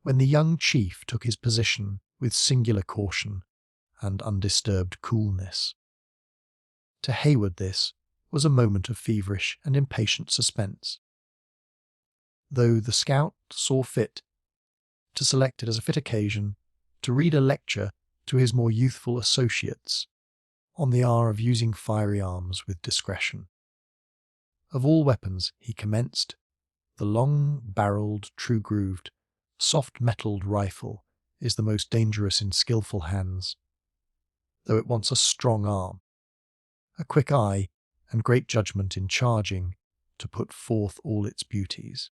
when the young chief took his position with singular caution and undisturbed coolness. To Hayward this was a moment of feverish and impatient suspense, though the scout saw fit to select it as a fit occasion to read a lecture to his more youthful associates on the hour of using fiery arms with discretion. Of all weapons, he commenced, the long-barrelled, true-grooved, soft-metalled rifle is the most dangerous in skilful hands, though it wants a strong arm, a quick eye, and great judgment in charging to put forth all its beauties.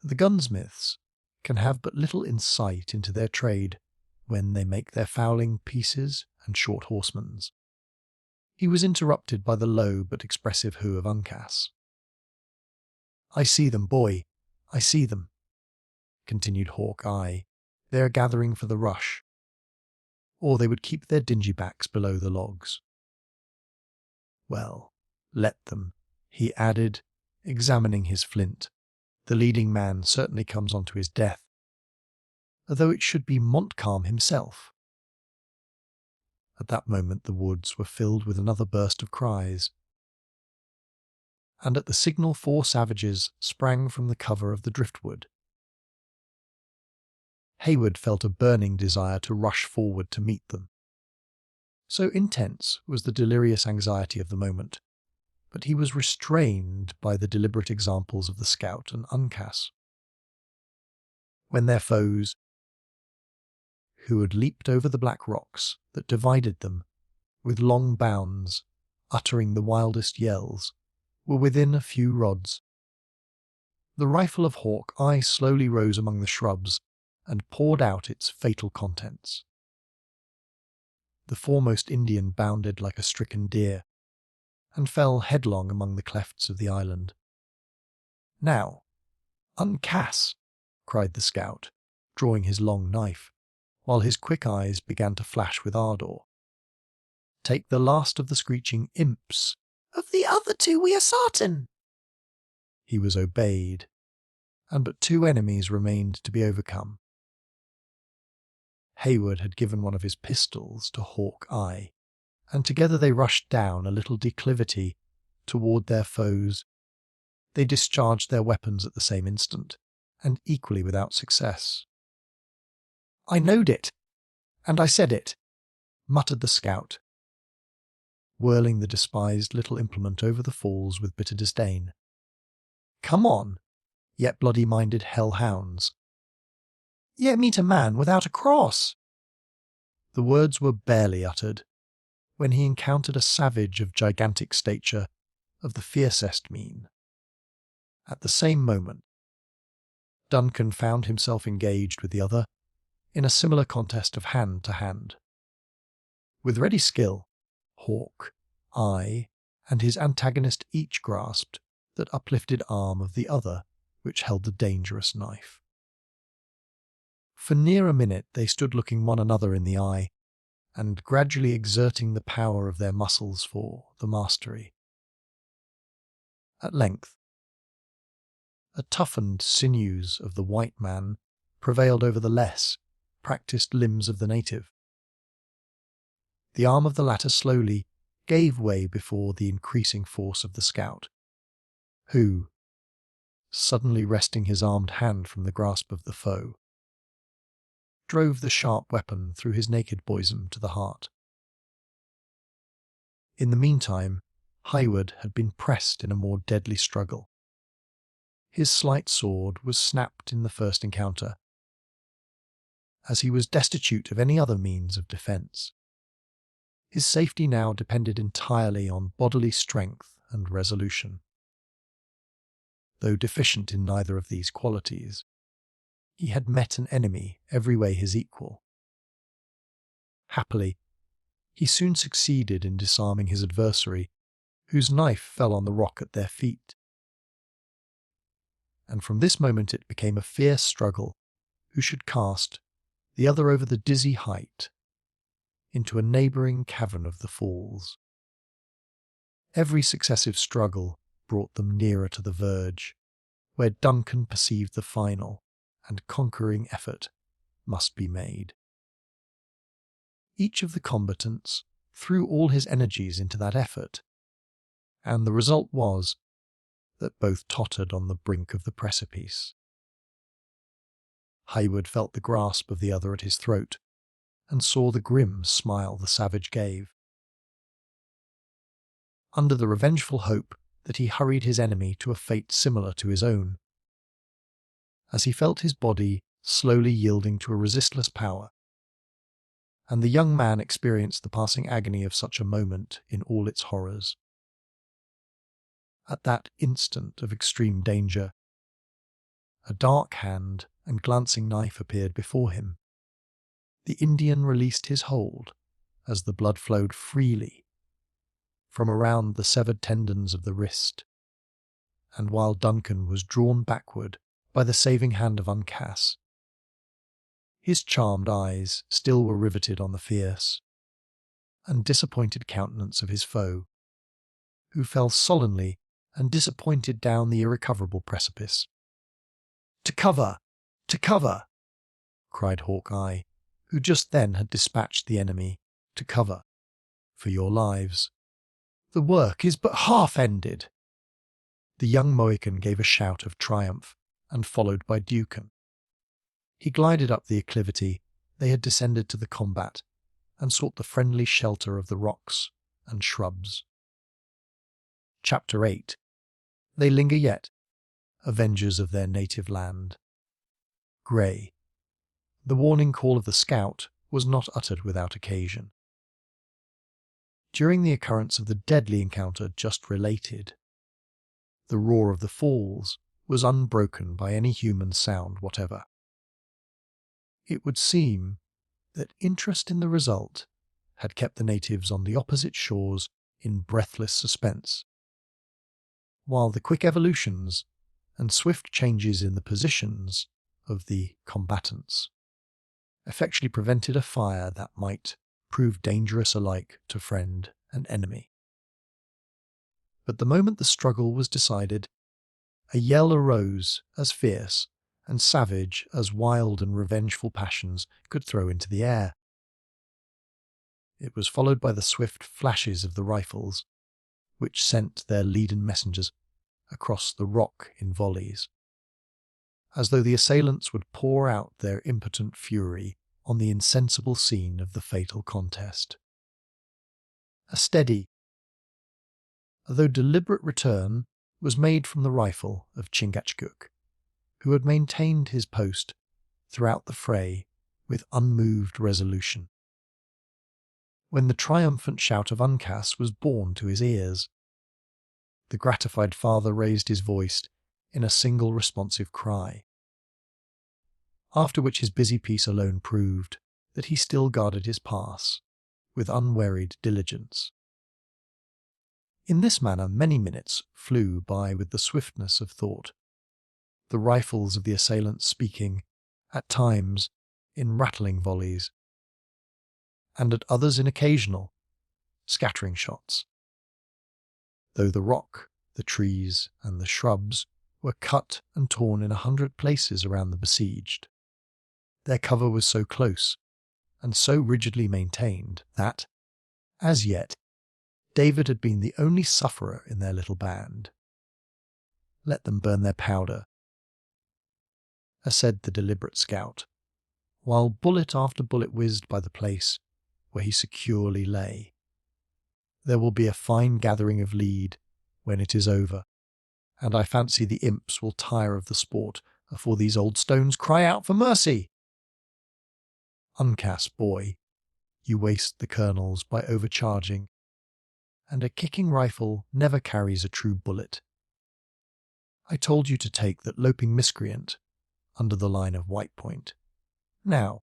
The gunsmiths can have but little insight into their trade when they make their fowling pieces and short horsemans. He was interrupted by the low but expressive hoo of Uncas. "I see them, boy, I see them," continued Hawkeye. "They are gathering for the rush, or they would keep their dingy backs below the logs. Well, let them," he added, examining his flint. "The leading man certainly comes on to his death, though it should be Montcalm himself." At that moment the woods were filled with another burst of cries, and at the signal 4 savages sprang from the cover of the driftwood. Hayward felt a burning desire to rush forward to meet them. So intense was the delirious anxiety of the moment, but he was restrained by the deliberate examples of the scout and Uncas. When their foes, who had leaped over the black rocks that divided them with long bounds, uttering the wildest yells, were within a few rods, the rifle of Hawkeye slowly rose among the shrubs and poured out its fatal contents. The foremost Indian bounded like a stricken deer, and fell headlong among the clefts of the island. "Now, Uncas!" cried the scout, drawing his long knife, while his quick eyes began to flash with ardour. "Take the last of the screeching imps." "Of the other 2 we are certain." He was obeyed, and but 2 enemies remained to be overcome. Hayward had given one of his pistols to Hawkeye, and together they rushed down a little declivity toward their foes. They discharged their weapons at the same instant, and equally without success. "I knowed it, and I said it," muttered the scout, whirling the despised little implement over the falls with bitter disdain. "Come on, yet bloody-minded hell-hounds. Yet meet a man without a cross." The words were barely uttered, when he encountered a savage of gigantic stature, of the fiercest mien. At the same moment, Duncan found himself engaged with the other in a similar contest of hand to hand. With ready skill, Hawkeye and his antagonist each grasped that uplifted arm of the other which held the dangerous knife. For near a minute they stood looking one another in the eye, and gradually exerting the power of their muscles for the mastery. At length, a toughened sinews of the white man prevailed over the less practised limbs of the native. The arm of the latter slowly gave way before the increasing force of the scout, who, suddenly wresting his armed hand from the grasp of the foe, drove the sharp weapon through his naked bosom to the heart. In the meantime, Hayward had been pressed in a more deadly struggle. His slight sword was snapped in the first encounter, as he was destitute of any other means of defence. His safety now depended entirely on bodily strength and resolution. Though deficient in neither of these qualities, he had met an enemy every way his equal. Happily, he soon succeeded in disarming his adversary, whose knife fell on the rock at their feet. And from this moment it became a fierce struggle who should cast the other over the dizzy height into a neighbouring cavern of the falls. Every successive struggle brought them nearer to the verge, where Duncan perceived the final and conquering effort must be made. Each of the combatants threw all his energies into that effort, and the result was that both tottered on the brink of the precipice. Hayward felt the grasp of the other at his throat, and saw the grim smile the savage gave. Under the revengeful hope that he hurried his enemy to a fate similar to his own, as he felt his body slowly yielding to a resistless power, and the young man experienced the passing agony of such a moment in all its horrors. At that instant of extreme danger, A dark hand and glancing knife appeared before him. The Indian released his hold as the blood flowed freely from around the severed tendons of the wrist, and while Duncan was drawn backward by the saving hand of Uncas, his charmed eyes still were riveted on the fierce and disappointed countenance of his foe, who fell sullenly and disappointed down the irrecoverable precipice. "To cover! To cover!" cried Hawkeye, who just then had dispatched the enemy. "To cover! For your lives! The work is but half ended!" The young Mohican gave a shout of triumph, and followed by Duncan. He glided up the acclivity they had descended to the combat, and sought the friendly shelter of the rocks and shrubs. Chapter 8. They linger yet, avengers of their native land. Grey. The warning call of the scout was not uttered without occasion. During the occurrence of the deadly encounter just related, the roar of the falls was unbroken by any human sound whatever. It would seem that interest in the result had kept the natives on the opposite shores in breathless suspense, while the quick evolutions and swift changes in the positions of the combatants effectually prevented a fire that might prove dangerous alike to friend and enemy. But the moment the struggle was decided, a yell arose as fierce and savage as wild and revengeful passions could throw into the air. It was followed by the swift flashes of the rifles, which sent their leaden messengers across the rock in volleys, as though the assailants would pour out their impotent fury on the insensible scene of the fatal contest. A steady, though deliberate return was made from the rifle of Chingachgook, who had maintained his post throughout the fray with unmoved resolution. When the triumphant shout of Uncas was borne to his ears, the gratified father raised his voice in a single responsive cry, after which his busy piece alone proved that he still guarded his pass with unwearied diligence. In this manner many minutes flew by with the swiftness of thought, the rifles of the assailants speaking, at times, in rattling volleys, and at others in occasional, scattering shots. Though the rock, the trees, and the shrubs were cut and torn in 100 places around the besieged, their cover was so close and so rigidly maintained that, as yet, David had been the only sufferer in their little band. "Let them burn their powder," said the deliberate scout, while bullet after bullet whizzed by the place where he securely lay. "There will be a fine gathering of lead when it is over, and I fancy the imps will tire of the sport afore these old stones cry out for mercy. Uncas, boy, you waste the kernels by overcharging, and a kicking rifle never carries a true bullet. I told you to take that loping miscreant under the line of White Point. Now,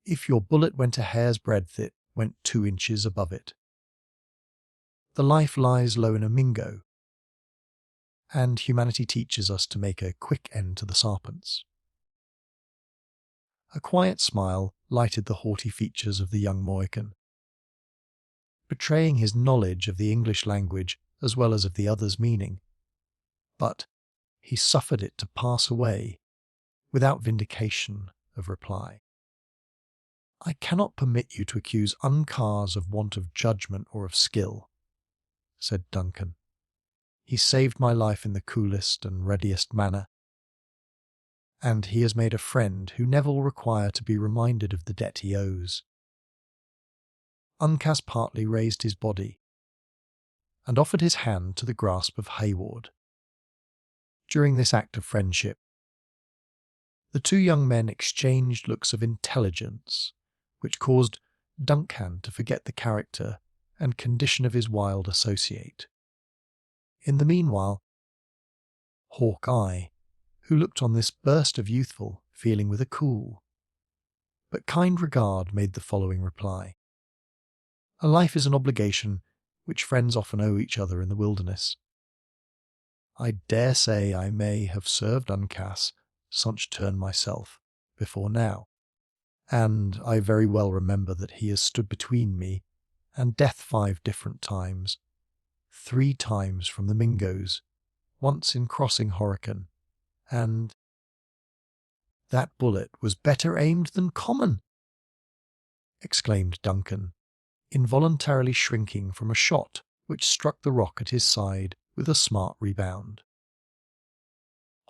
if your bullet went a hair's breadth, it went 2 inches above it. The life lies low in a Mingo, and humanity teaches us to make a quick end to the serpents." A quiet smile lighted the haughty features of the young Mohican, betraying his knowledge of the English language as well as of the other's meaning, but he suffered it to pass away without vindication of reply. "I cannot permit you to accuse Uncas of want of judgment or of skill," said Duncan. "He saved my life in the coolest and readiest manner, and he has made a friend who never will require to be reminded of the debt he owes." Uncas partly raised his body and offered his hand to the grasp of Hayward. During this act of friendship, the two young men exchanged looks of intelligence, which caused Duncan to forget the character and condition of his wild associate. In the meanwhile, Hawkeye, who looked on this burst of youthful feeling with a cool but kind regard, made the following reply. A life is an obligation which friends often owe each other in the wilderness. I dare say I may have served Uncas such turn myself before now, and I very well remember that he has stood between me and death 5 different times, 3 times from the Mingos, once in crossing Horican, and that bullet was better aimed than common, exclaimed Duncan, involuntarily shrinking from a shot which struck the rock at his side with a smart rebound.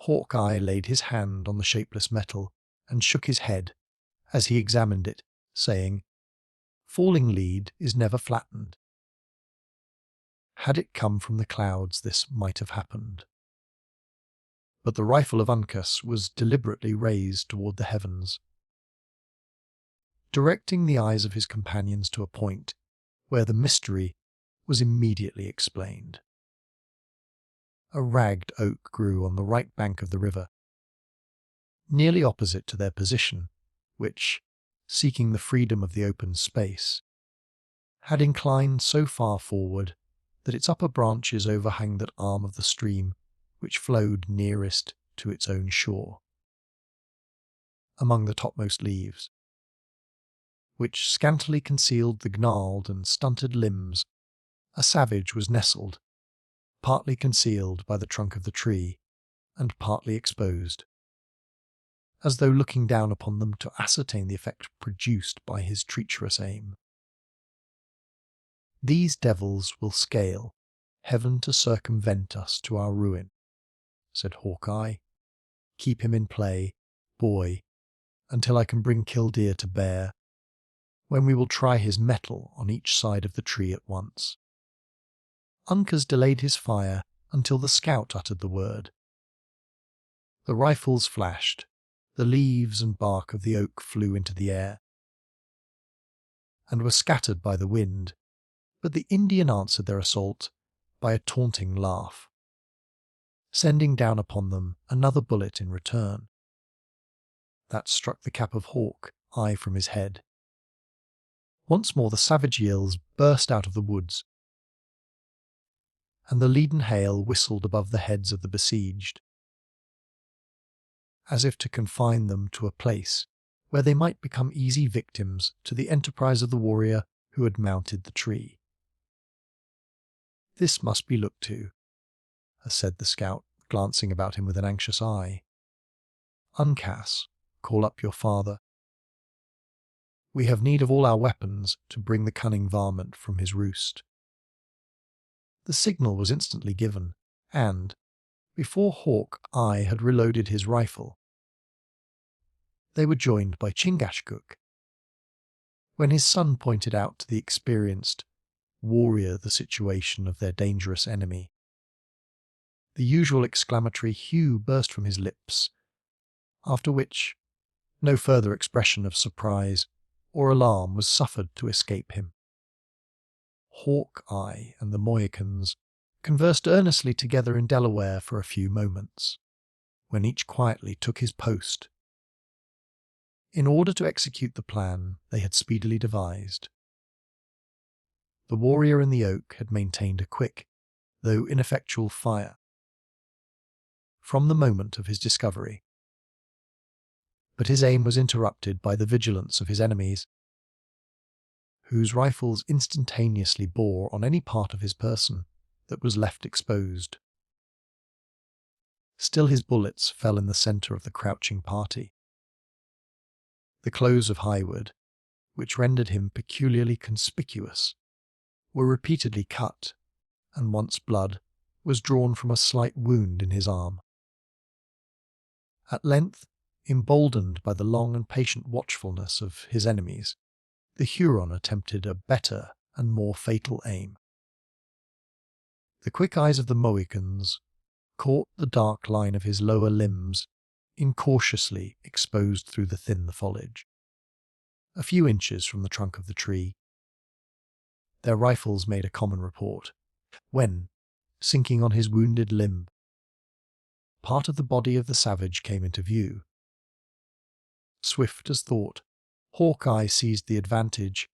Hawkeye laid his hand on the shapeless metal and shook his head as he examined it, saying, "Falling lead is never flattened. Had it come from the clouds, this might have happened." But the rifle of Uncas was deliberately raised toward the heavens, directing the eyes of his companions to a point where the mystery was immediately explained. A ragged oak grew on the right bank of the river, nearly opposite to their position, which, seeking the freedom of the open space, had inclined so far forward that its upper branches overhung that arm of the stream which flowed nearest to its own shore. Among the topmost leaves, which scantily concealed the gnarled and stunted limbs, a savage was nestled, partly concealed by the trunk of the tree, and partly exposed, as though looking down upon them to ascertain the effect produced by his treacherous aim. "These devils will scale heaven to circumvent us to our ruin," said Hawkeye. "Keep him in play, boy, until I can bring Killdeer to bear, when we will try his mettle on each side of the tree at once." Uncas delayed his fire until the scout uttered the word. The rifles flashed, the leaves and bark of the oak flew into the air, and were scattered by the wind, but the Indian answered their assault by a taunting laugh, sending down upon them another bullet in return. That struck the cap of Hawkeye from his head. Once more the savage yells burst out of the woods, and the leaden hail whistled above the heads of the besieged, as if to confine them to a place where they might become easy victims to the enterprise of the warrior who had mounted the tree. "This must be looked to," said the scout, glancing about him with an anxious eye. "Uncas, call up your father. We have need of all our weapons to bring the cunning varmint from his roost." The signal was instantly given, and, before Hawkeye had reloaded his rifle, they were joined by Chingachgook. When his son pointed out to the experienced warrior the situation of their dangerous enemy, the usual exclamatory "Hugh" burst from his lips, after which no further expression of surprise or alarm was suffered to escape him. Hawkeye and the Mohicans conversed earnestly together in Delaware for a few moments, when each quietly took his post, in order to execute the plan they had speedily devised. The warrior in the oak had maintained a quick, though ineffectual fire, from the moment of his discovery, but his aim was interrupted by the vigilance of his enemies, whose rifles instantaneously bore on any part of his person that was left exposed. Still his bullets fell in the centre of the crouching party. The clothes of Highwood, which rendered him peculiarly conspicuous, were repeatedly cut, and once blood was drawn from a slight wound in his arm. At length, emboldened by the long and patient watchfulness of his enemies, the Huron attempted a better and more fatal aim. The quick eyes of the Mohicans caught the dark line of his lower limbs incautiously exposed through the thin foliage, a few inches from the trunk of the tree. Their rifles made a common report, when, sinking on his wounded limb, part of the body of the savage came into view. Swift as thought, Hawkeye seized the advantage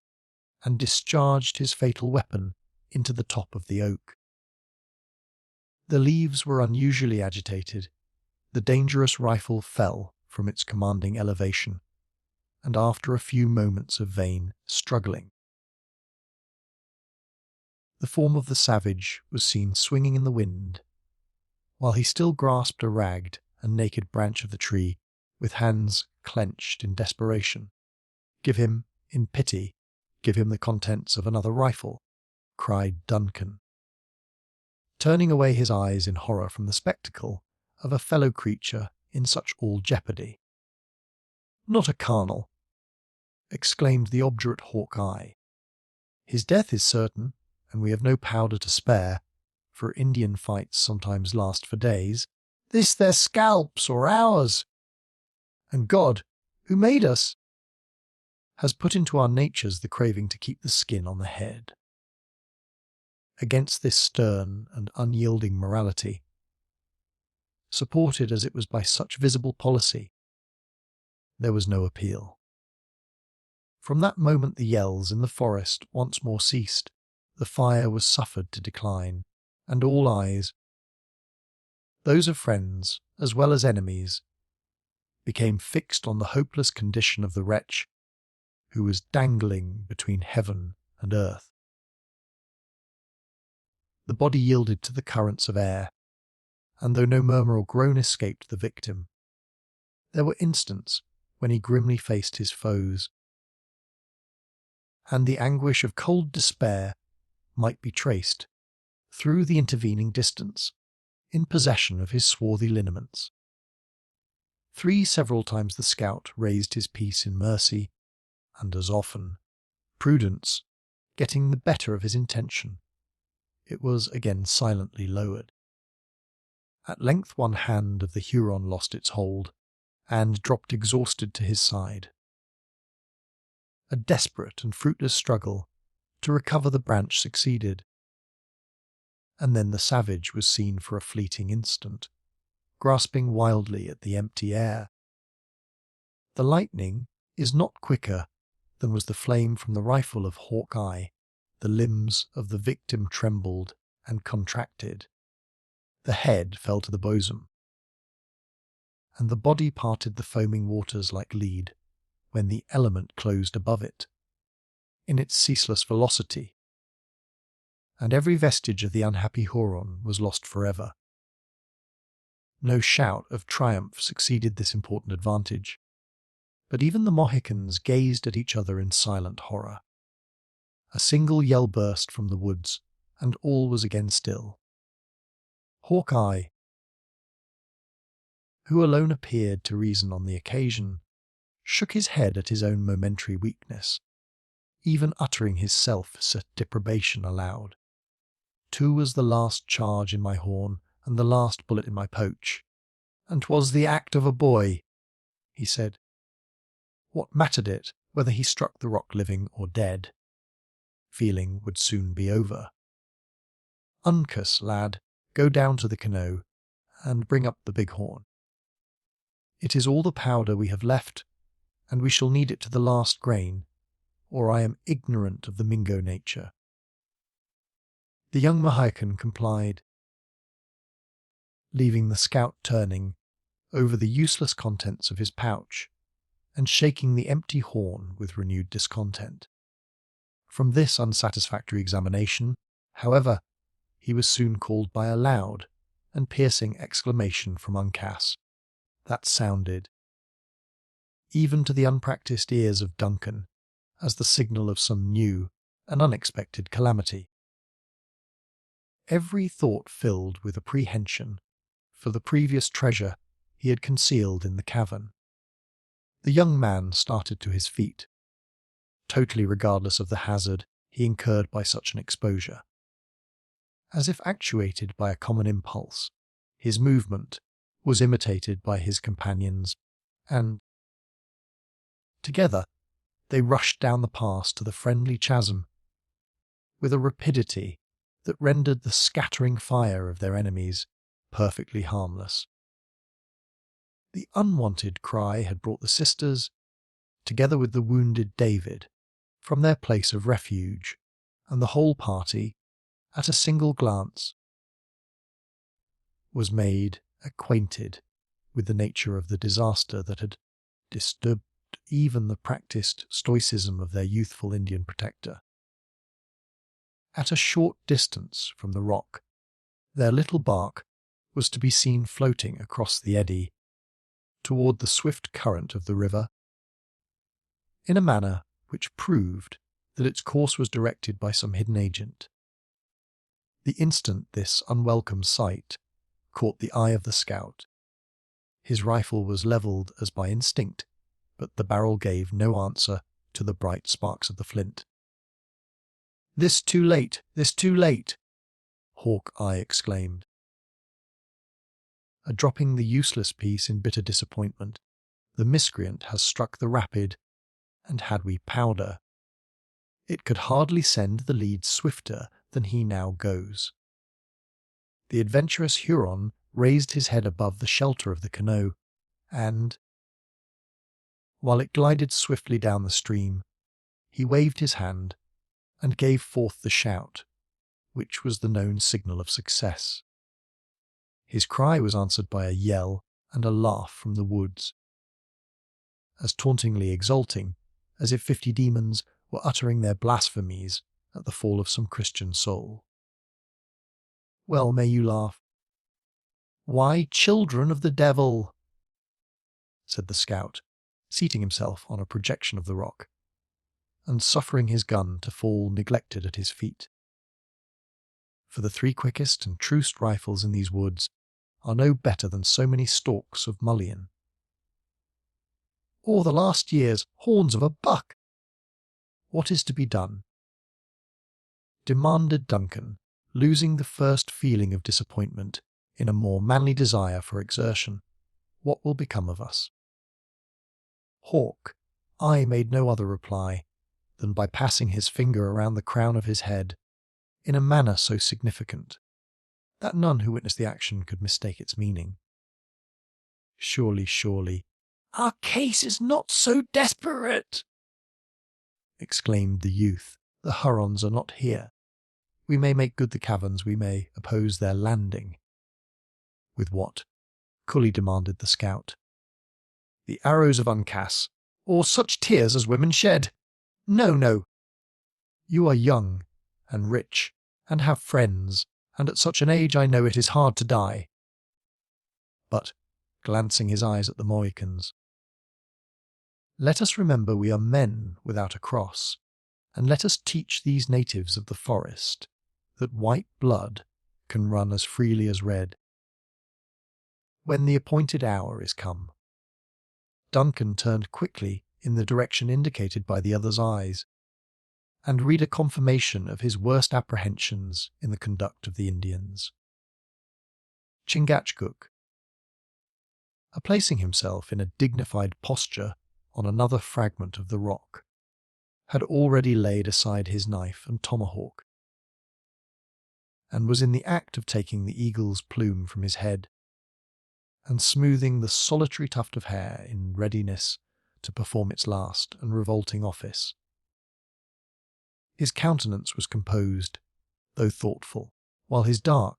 and discharged his fatal weapon into the top of the oak. The leaves were unusually agitated. The dangerous rifle fell from its commanding elevation, and after a few moments of vain struggling, the form of the savage was seen swinging in the wind, while he still grasped a ragged and naked branch of the tree with hands clenched in desperation. "Give him, in pity, give him the contents of another rifle," cried Duncan, turning away his eyes in horror from the spectacle of a fellow creature in such all jeopardy. "Not a carnal," exclaimed the obdurate Hawkeye. "His death is certain, and we have no powder to spare, for Indian fights sometimes last for days. This their scalps or ours, and God, who made us, has put into our natures the craving to keep the skin on the head." Against this stern and unyielding morality, supported as it was by such visible policy, there was no appeal. From that moment the yells in the forest once more ceased, the fire was suffered to decline, and all eyes, those of friends as well as enemies, became fixed on the hopeless condition of the wretch who was dangling between heaven and earth. The body yielded to the currents of air, and though no murmur or groan escaped the victim, there were instants when he grimly faced his foes, and the anguish of cold despair might be traced, through the intervening distance, in possession of his swarthy lineaments. 3 several times the scout raised his piece in mercy, and as often, prudence getting the better of his intention, it was again silently lowered. At length one hand of the Huron lost its hold, and dropped exhausted to his side. A desperate and fruitless struggle to recover the branch succeeded, and then the savage was seen for a fleeting instant, grasping wildly at the empty air. The lightning is not quicker than was the flame from the rifle of Hawkeye. The limbs of the victim trembled and contracted. The head fell to the bosom, and the body parted the foaming waters like lead when the element closed above it, in its ceaseless velocity, and every vestige of the unhappy Huron was lost forever. No shout of triumph succeeded this important advantage, but even the Mohicans gazed at each other in silent horror. A single yell burst from the woods, and all was again still. Hawkeye, who alone appeared to reason on the occasion, shook his head at his own momentary weakness, even uttering his self-deprobation aloud. "'Two was the last charge in my horn, and the last bullet in my poach, and 'twas the act of a boy," he said. What mattered it whether he struck the rock living or dead? Feeling would soon be over. "Uncas, lad, go down to the canoe, and bring up the bighorn. It is all the powder we have left, and we shall need it to the last grain, or I am ignorant of the Mingo nature." The young Mohican complied, leaving the scout turning over the useless contents of his pouch, and shaking the empty horn with renewed discontent. From this unsatisfactory examination, however, he was soon called by a loud and piercing exclamation from Uncas, that sounded, even to the unpractised ears of Duncan, as the signal of some new and unexpected calamity. Every thought filled with apprehension for the previous treasure he had concealed in the cavern. The young man started to his feet, totally regardless of the hazard he incurred by such an exposure. As if actuated by a common impulse, his movement was imitated by his companions, and, together, they rushed down the pass to the friendly chasm with a rapidity that rendered the scattering fire of their enemies perfectly harmless. The unwanted cry had brought the sisters, together with the wounded David, from their place of refuge, and the whole party, at a single glance, was made acquainted with the nature of the disaster that had disturbed even the practiced stoicism of their youthful Indian protector. At a short distance from the rock, their little bark was to be seen floating across the eddy toward the swift current of the river, in a manner which proved that its course was directed by some hidden agent. The instant this unwelcome sight caught the eye of the scout, his rifle was levelled as by instinct, but the barrel gave no answer to the bright sparks of the flint. "This too late! This too late!" Hawkeye exclaimed, dropping the useless piece in bitter disappointment. "The miscreant has struck the rapid, and had we powder, it could hardly send the lead swifter than he now goes." The adventurous Huron raised his head above the shelter of the canoe, and, while it glided swiftly down the stream, he waved his hand and gave forth the shout, which was the known signal of success. His cry was answered by a yell and a laugh from the woods, as tauntingly exulting as if 50 demons were uttering their blasphemies at the fall of some Christian soul. "Well may you laugh. Why, children of the devil," said the scout, seating himself on a projection of the rock, and suffering his gun to fall neglected at his feet. For the 3 quickest and truest rifles in these woods are no better than so many stalks of mullein, or the last year's horns of a buck. What is to be done?" demanded Duncan, losing the first feeling of disappointment in a more manly desire for exertion. "What will become of us?" Hawkeye made no other reply than by passing his finger around the crown of his head in a manner so significant that none who witnessed the action could mistake its meaning. Surely, our case is not so desperate," exclaimed the youth. "The Hurons are not here. We may make good the caverns, we may oppose their landing." "With what?" coolly demanded the scout. "The arrows of Uncas, or such tears as women shed. No. You are young and rich and have friends, and at such an age I know it is hard to die." But, glancing his eyes at the Mohicans, "Let us remember we are men without a cross, and let us teach these natives of the forest that white blood can run as freely as red. When the appointed hour is come." Duncan turned quickly in the direction indicated by the other's eyes, and read a confirmation of his worst apprehensions in the conduct of the Indians. Chingachgook, placing himself in a dignified posture on another fragment of the rock, had already laid aside his knife and tomahawk, and was in the act of taking the eagle's plume from his head, and smoothing the solitary tuft of hair in readiness to perform its last and revolting office. His countenance was composed, though thoughtful, while his dark,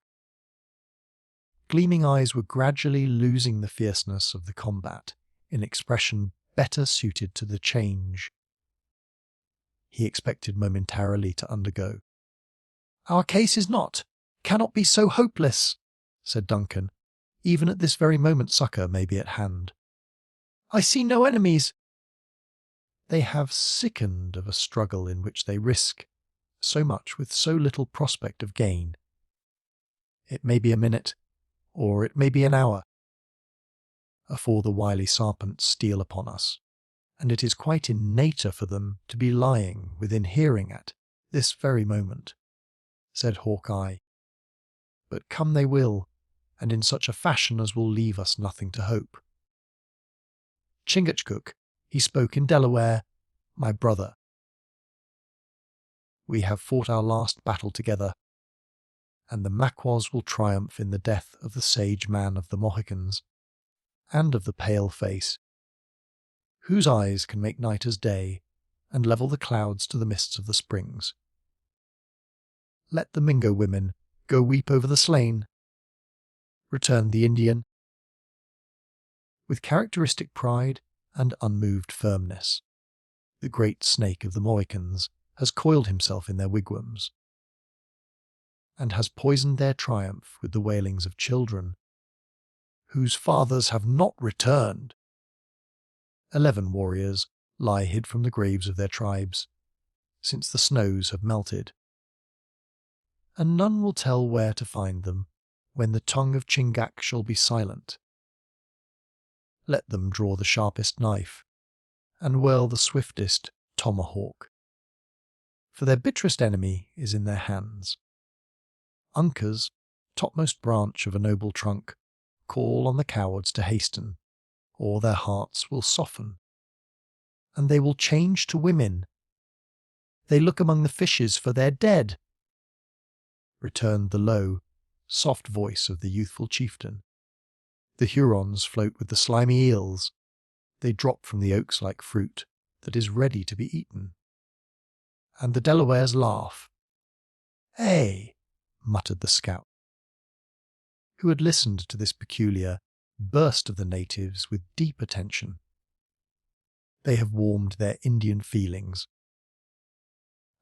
gleaming eyes were gradually losing the fierceness of the combat in expression better suited to the change he expected momentarily to undergo. "Our case cannot be so hopeless," said Duncan. "Even at this very moment succour may be at hand. I see no enemies." "They have sickened of a struggle in which they risk so much with so little prospect of gain. It may be a minute, or it may be an hour, afore the wily serpents steal upon us, and it is quite in nature for them to be lying within hearing at this very moment," said Hawkeye. "But come they will, and in such a fashion as will leave us nothing to hope. Chingachgook," he spoke in Delaware, "my brother, we have fought our last battle together, and the Maquas will triumph in the death of the sage man of the Mohicans, and of the pale face, whose eyes can make night as day and level the clouds to the mists of the springs. "Let the Mingo women go weep over the slain," returned the Indian, with characteristic pride and unmoved firmness. The great snake of the Mohicans has coiled himself in their wigwams, and has poisoned their triumph with the wailings of children, whose fathers have not returned. 11 warriors lie hid from the graves of their tribes, since the snows have melted, and none will tell where to find them when the tongue of Chingach shall be silent. Let them draw the sharpest knife, and whirl the swiftest tomahawk, for their bitterest enemy is in their hands. Uncas, topmost branch of a noble trunk, call on the cowards to hasten, or their hearts will soften, and they will change to women. They look among the fishes for their dead, returned the low, soft voice of the youthful chieftain. The Hurons float with the slimy eels. They drop from the oaks like fruit that is ready to be eaten. And the Delawares laugh. "Eh," muttered the scout, who had listened to this peculiar burst of the natives with deep attention. "They have warmed their Indian feelings,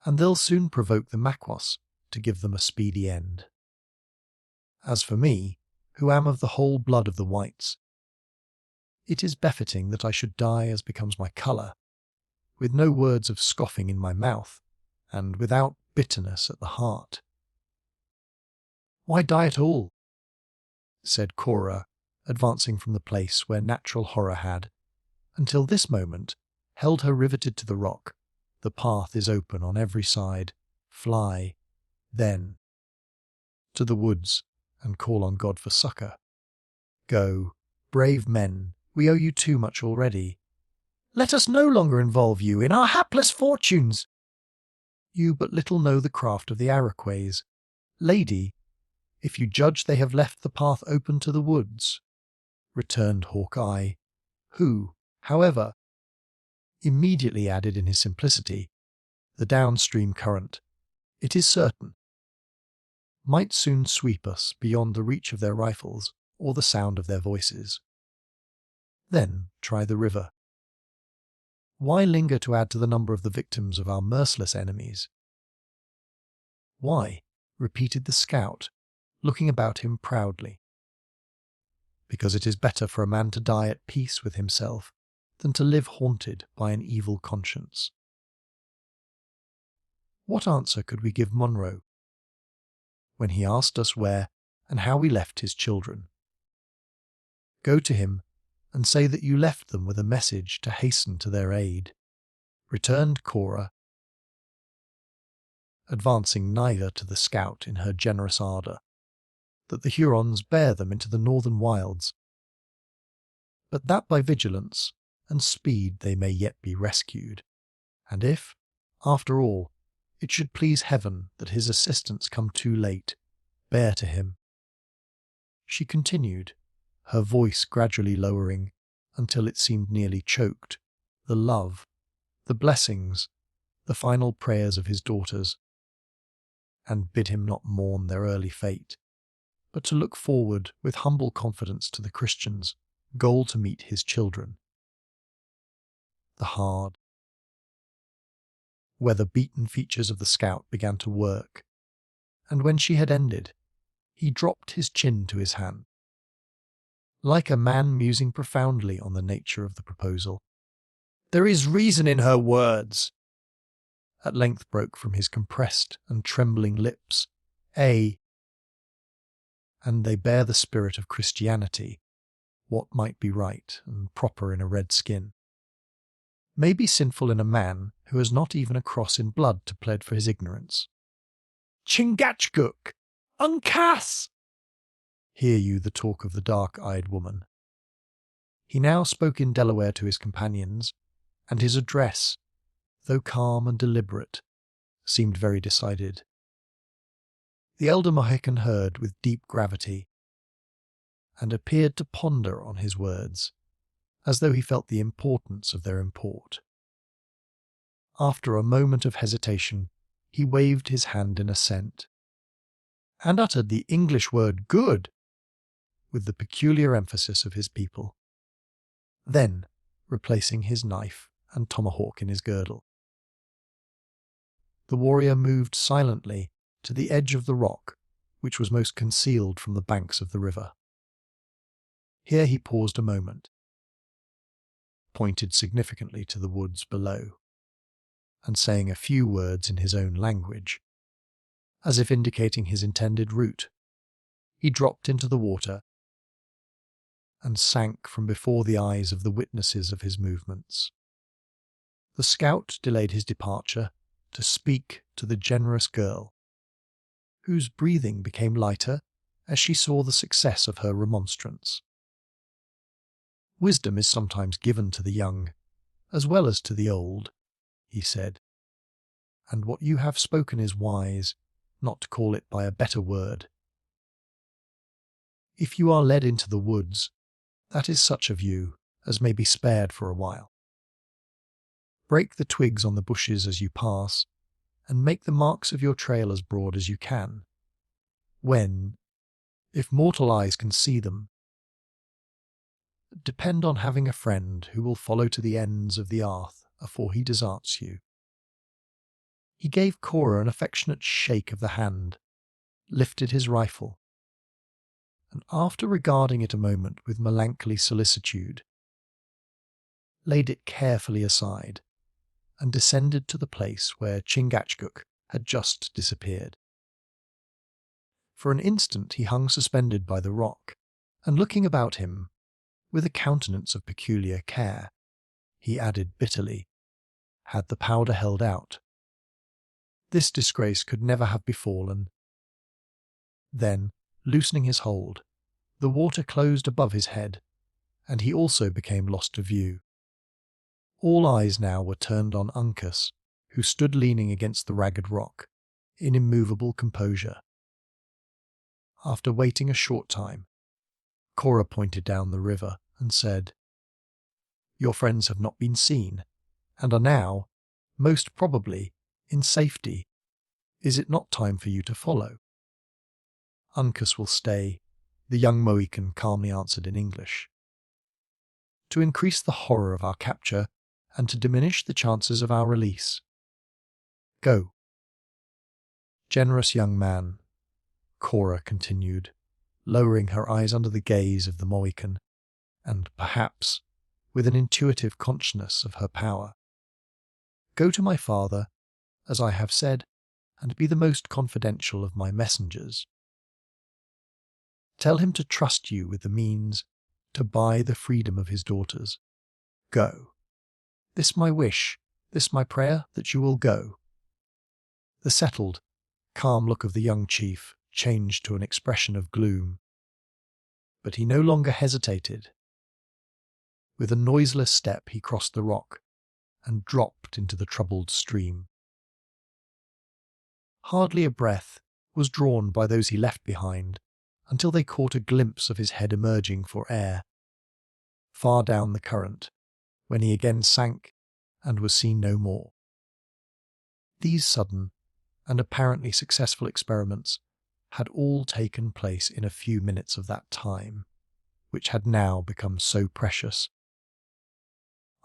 and they'll soon provoke the Maquas to give them a speedy end. As for me, who am of the whole blood of the whites, it is befitting that I should die as becomes my colour, with no words of scoffing in my mouth, and without bitterness at the heart." "Why die at all?" said Cora, advancing from the place where natural horror had, until this moment, held her riveted to the rock. "The path is open on every side. Fly, then, to the woods, and call on God for succour. Go, brave men, we owe you too much already. Let us no longer involve you in our hapless fortunes. You but little know the craft of the Iroquois. Lady, if you judge they have left the path open to the woods," returned Hawkeye, who, however, immediately added in his simplicity, "the downstream current, it is certain, might soon sweep us beyond the reach of their rifles or the sound of their voices. Then try the river. Why linger to add to the number of the victims of our merciless enemies?" "Why?" repeated the scout, looking about him proudly. "Because it is better for a man to die at peace with himself than to live haunted by an evil conscience." What answer could we give Monroe when he asked us where and how we left his children? "Go to him and say that you left them with a message to hasten to their aid," returned Cora, advancing nigher to the scout in her generous ardour, "that the Hurons bear them into the northern wilds, but that by vigilance and speed they may yet be rescued, and if, after all, it should please Heaven that his assistance come too late, bear to him." She continued, her voice gradually lowering until it seemed nearly choked, the love, the blessings, the final prayers of his daughters, and bid him not mourn their early fate, but to look forward with humble confidence to the Christians' goal to meet his children. The hard, weather-beaten features of the scout began to work, and when she had ended, he dropped his chin to his hand, like a man musing profoundly on the nature of the proposal. "There is reason in her words," at length broke from his compressed and trembling lips. "Ay, and they bear the spirit of Christianity, what might be right and proper in a red skin, may be sinful in a man who has not even a cross in blood to plead for his ignorance. Chingachgook! Uncas! Hear you the talk of the dark-eyed woman." He now spoke in Delaware to his companions, and his address, though calm and deliberate, seemed very decided. The elder Mohican heard with deep gravity, and appeared to ponder on his words, as though he felt the importance of their import. After a moment of hesitation, he waved his hand in assent, and uttered the English word "good" with the peculiar emphasis of his people. Then, replacing his knife and tomahawk in his girdle, the warrior moved silently to the edge of the rock which was most concealed from the banks of the river. Here he paused a moment, pointed significantly to the woods below, and saying a few words in his own language, as if indicating his intended route, he dropped into the water and sank from before the eyes of the witnesses of his movements. The scout delayed his departure to speak to the generous girl, whose breathing became lighter as she saw the success of her remonstrance. "Wisdom is sometimes given to the young, as well as to the old," he said, "and what you have spoken is wise, not to call it by a better word. If you are led into the woods, that is such of you as may be spared for a while. Break the twigs on the bushes as you pass, and make the marks of your trail as broad as you can. When, if mortal eyes can see them, depend on having a friend who will follow to the ends of the earth afore he deserts you." He gave Cora an affectionate shake of the hand, lifted his rifle, and after regarding it a moment with melancholy solicitude, laid it carefully aside, and descended to the place where Chingachgook had just disappeared. For an instant he hung suspended by the rock, and looking about him, with a countenance of peculiar care, he added bitterly, "Had the powder held out, this disgrace could never have befallen." Then, loosening his hold, the water closed above his head, and he also became lost to view. All eyes now were turned on Uncas, who stood leaning against the ragged rock, in immovable composure. After waiting a short time, Cora pointed down the river and said, "Your friends have not been seen, and are now, most probably, in safety. Is it not time for you to follow?" "Uncas will stay," the young Mohican calmly answered in English. "To increase the horror of our capture, and to diminish the chances of our release. Go." "Generous young man," Cora continued, lowering her eyes under the gaze of the Mohican, and perhaps with an intuitive consciousness of her power. "Go to my father, as I have said, and be the most confidential of my messengers. Tell him to trust you with the means to buy the freedom of his daughters. Go. This my wish, this my prayer, that you will go." The settled, calm look of the young chief changed to an expression of gloom, but he no longer hesitated. With a noiseless step he crossed the rock and dropped into the troubled stream. Hardly a breath was drawn by those he left behind until they caught a glimpse of his head emerging for air, far down the current, when he again sank and was seen no more. These sudden and apparently successful experiments had all taken place in a few minutes of that time, which had now become so precious.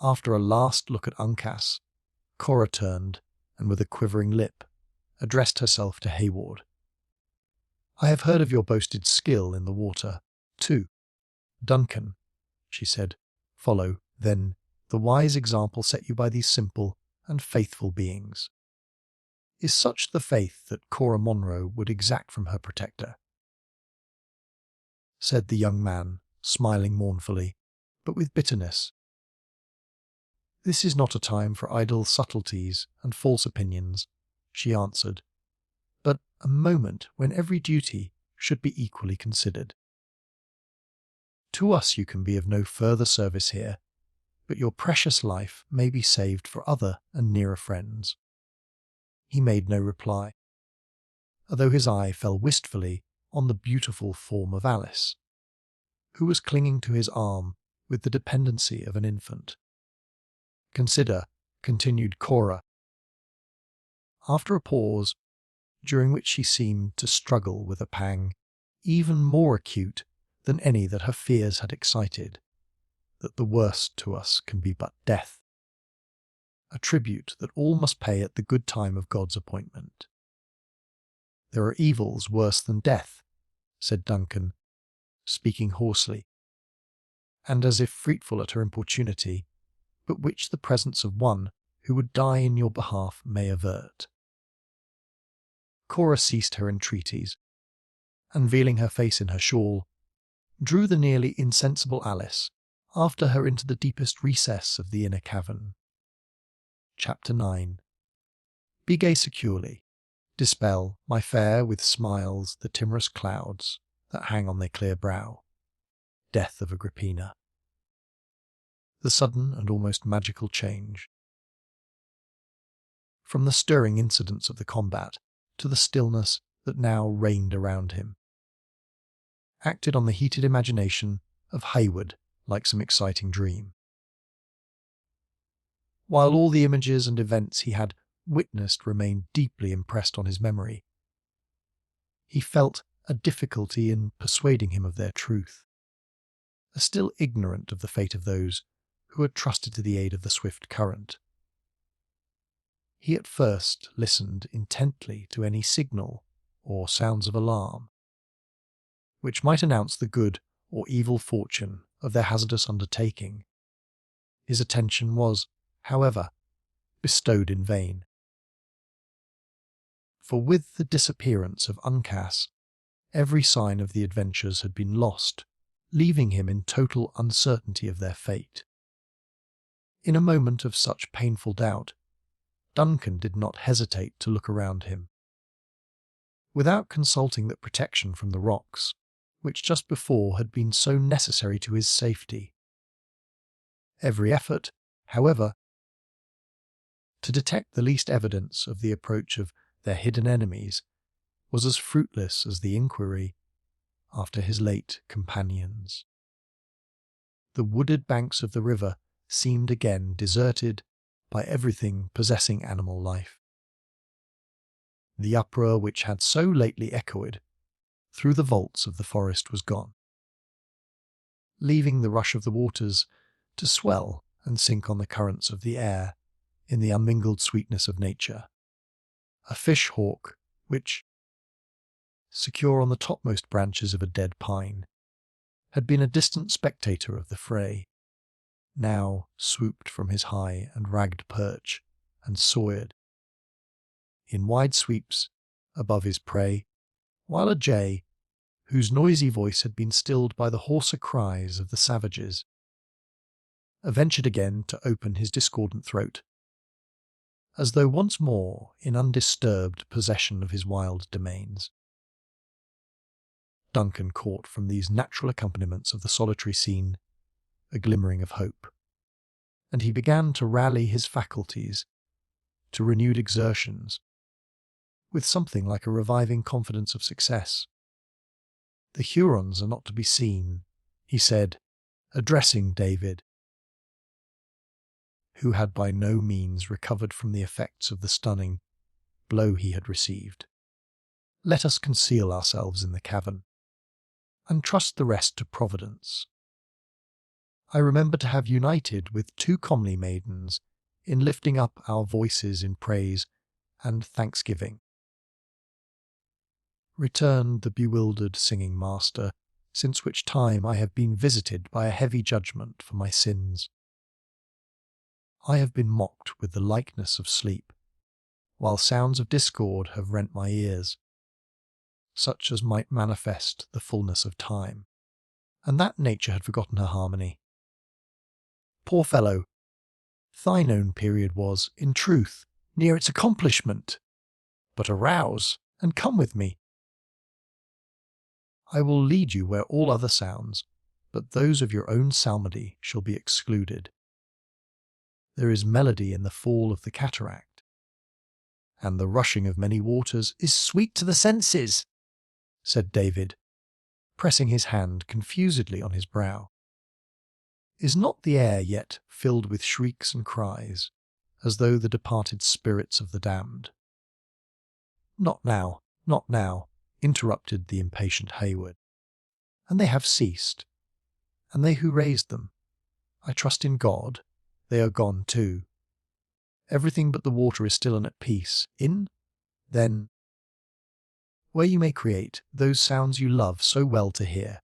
After a last look at Uncas, Cora turned, and with a quivering lip, addressed herself to Hayward. "I have heard of your boasted skill in the water, too. Duncan," she said, "follow, then, the wise example set you by these simple and faithful beings. Is such the faith that Cora Monroe would exact from her protector?" Said the young man, smiling mournfully, but with bitterness. "This is not a time for idle subtleties and false opinions," she answered, "but a moment when every duty should be equally considered. To us you can be of no further service here, but your precious life may be saved for other and nearer friends." He made no reply, although his eye fell wistfully on the beautiful form of Alice. who was clinging to his arm with the dependency of an infant. "Consider," continued Cora, after a pause, during which she seemed to struggle with a pang even more acute than any that her fears had excited, "that the worst to us can be but death, a tribute that all must pay at the good time of God's appointment." "There are evils worse than death," said Duncan, speaking hoarsely, and as if fruitful at her importunity, "but which the presence of one who would die in your behalf may avert." Cora ceased her entreaties, and veiling her face in her shawl, drew the nearly insensible Alice after her into the deepest recess of the inner cavern. Chapter 9. Be gay securely, dispel, my fair, with smiles the timorous clouds that hang on their clear brow. Death of Agrippina. The sudden and almost magical change. From the stirring incidents of the combat to the stillness that now reigned around him, acted on the heated imagination of Hayward like some exciting dream. While all the images and events he had witnessed remained deeply impressed on his memory, he felt a difficulty in persuading him of their truth, still ignorant of the fate of those who had trusted to the aid of the swift current. He at first listened intently to any signal or sounds of alarm, which might announce the good or evil fortune of their hazardous undertaking. His attention was, however, bestowed in vain. For with the disappearance of Uncas, every sign of the adventures had been lost, leaving him in total uncertainty of their fate. In a moment of such painful doubt, Duncan did not hesitate to look around him. Without consulting that protection from the rocks, which just before had been so necessary to his safety. Every effort, however, to detect the least evidence of the approach of their hidden enemies was as fruitless as the inquiry after his late companions. The wooded banks of the river seemed again deserted by everything possessing animal life. The uproar which had so lately echoed through the vaults of the forest was gone, leaving the rush of the waters to swell and sink on the currents of the air in the unmingled sweetness of nature. A fish-hawk which, secure on the topmost branches of a dead pine, had been a distant spectator of the fray, now swooped from his high and ragged perch and soared in wide sweeps above his prey, while a jay, whose noisy voice had been stilled by the hoarser cries of the savages, ventured again to open his discordant throat, as though once more in undisturbed possession of his wild domains. Duncan caught from these natural accompaniments of the solitary scene a glimmering of hope, and he began to rally his faculties to renewed exertions with something like a reviving confidence of success. "The Hurons are not to be seen," he said, addressing David, who had by no means recovered from the effects of the stunning blow he had received. "Let us conceal ourselves in the cavern, and trust the rest to Providence. I remember to have united with 2 comely maidens in lifting up our voices in praise and thanksgiving," returned the bewildered singing master, "since which time I have been visited by a heavy judgment for my sins. I have been mocked with the likeness of sleep, while sounds of discord have rent my ears, such as might manifest the fullness of time, and that nature had forgotten her harmony. Poor fellow, thine own period was, in truth, near its accomplishment. But arouse, and come with me. I will lead you where all other sounds, but those of your own psalmody, shall be excluded. There is melody in the fall of the cataract, and the rushing of many waters is sweet to the senses," said David, pressing his hand confusedly on his brow. Is not the air yet filled with shrieks and cries, as though the departed spirits of the damned? Not now, not now, interrupted the impatient Hayward. And they have ceased, and they who raised them. I trust in God, they are gone too. Everything but the water is still and at peace. Then, where you may create those sounds you love so well to hear.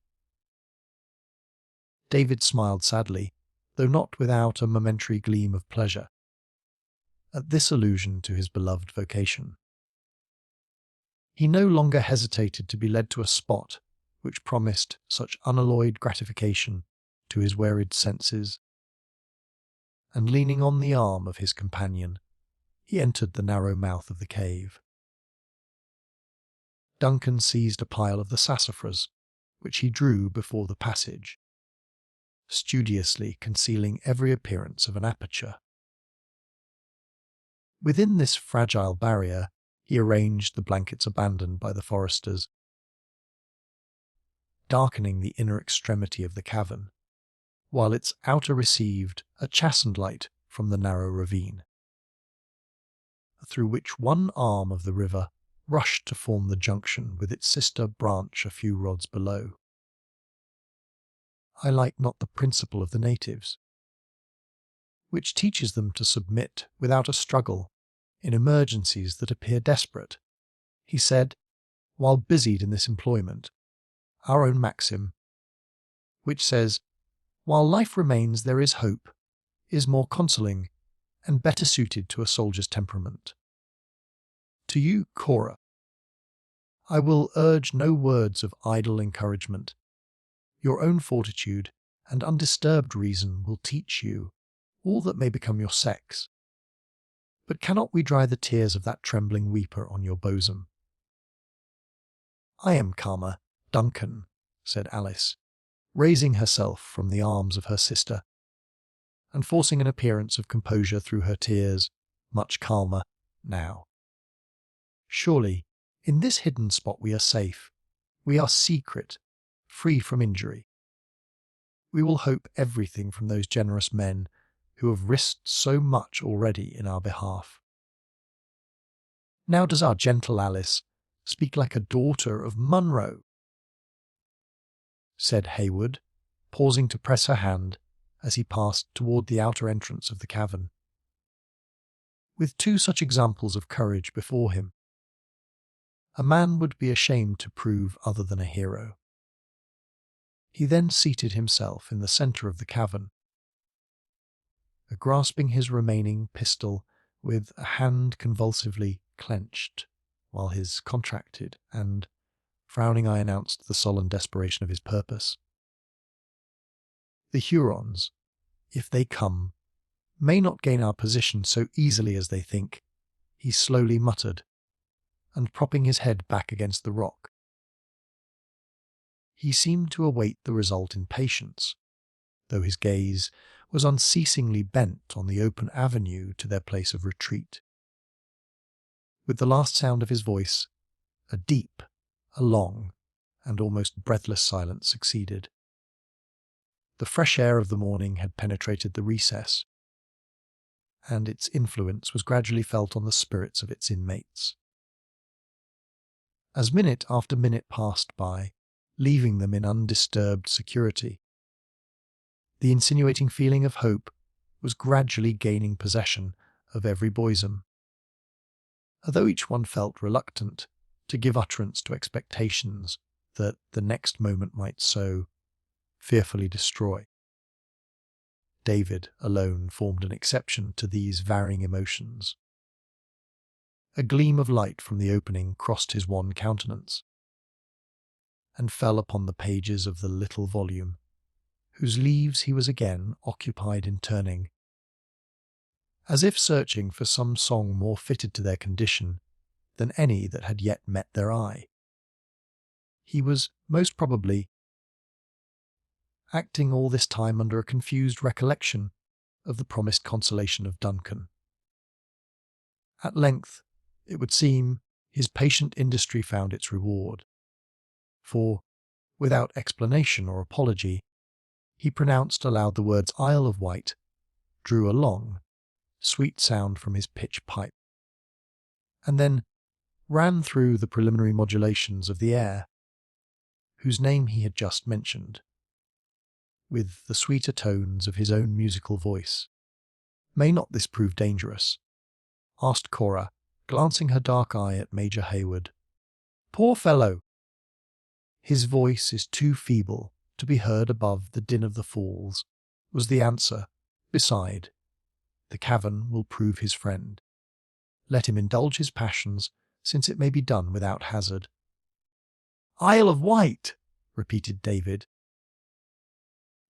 David smiled sadly, though not without a momentary gleam of pleasure, at this allusion to his beloved vocation. He no longer hesitated to be led to a spot which promised such unalloyed gratification to his wearied senses, and leaning on the arm of his companion, he entered the narrow mouth of the cave. Duncan seized a pile of the sassafras, which he drew before the passage, studiously concealing every appearance of an aperture. Within this fragile barrier, he arranged the blankets abandoned by the foresters, darkening the inner extremity of the cavern, while its outer received a chastened light from the narrow ravine, through which one arm of the river rushed to form the junction with its sister branch a few rods below. I like not the principle of the natives, which teaches them to submit without a struggle in emergencies that appear desperate, he said, while busied in this employment. Our own maxim, which says, while life remains there is hope, is more consoling and better suited to a soldier's temperament. To you, Cora, I will urge no words of idle encouragement. Your own fortitude and undisturbed reason will teach you all that may become your sex. But cannot we dry the tears of that trembling weeper on your bosom? I am calmer, Duncan, said Alice, raising herself from the arms of her sister, and forcing an appearance of composure through her tears, much calmer now. Surely, in this hidden spot we are safe. We are secret, free from injury. We will hope everything from those generous men who have risked so much already in our behalf. Now does our gentle Alice speak like a daughter of Munro, said Hayward, pausing to press her hand as he passed toward the outer entrance of the cavern. With two such examples of courage before him, a man would be ashamed to prove other than a hero. He then seated himself in the centre of the cavern, grasping his remaining pistol with a hand convulsively clenched, while his contracted and frowning eye announced the sullen desperation of his purpose. The Hurons, if they come, may not gain our position so easily as they think, he slowly muttered, and propping his head back against the rock, he seemed to await the result in patience, though his gaze was unceasingly bent on the open avenue to their place of retreat. With the last sound of his voice, a deep, a long, and almost breathless silence succeeded. The fresh air of the morning had penetrated the recess, and its influence was gradually felt on the spirits of its inmates. As minute after minute passed by, leaving them in undisturbed security, the insinuating feeling of hope was gradually gaining possession of every bosom, although each one felt reluctant to give utterance to expectations that the next moment might so fearfully destroy. David alone formed an exception to these varying emotions. A gleam of light from the opening crossed his wan countenance, and fell upon the pages of the little volume, whose leaves he was again occupied in turning, as if searching for some song more fitted to their condition than any that had yet met their eye. He was, most probably, acting all this time under a confused recollection of the promised consolation of Duncan. At length, it would seem, his patient industry found its reward, for, Without explanation or apology, he pronounced aloud the words Isle of Wight, drew a long, sweet sound from his pitch pipe, and then ran through the preliminary modulations of the air, whose name he had just mentioned, with the sweeter tones of his own musical voice. "May not this prove dangerous?" asked Cora, glancing her dark eye at Major Hayward. "Poor fellow! His voice is too feeble to be heard above the din of the falls," was the answer. "Beside, the cavern will prove his friend. Let him indulge his passions, since it may be done without hazard." "Isle of Wight!" repeated David,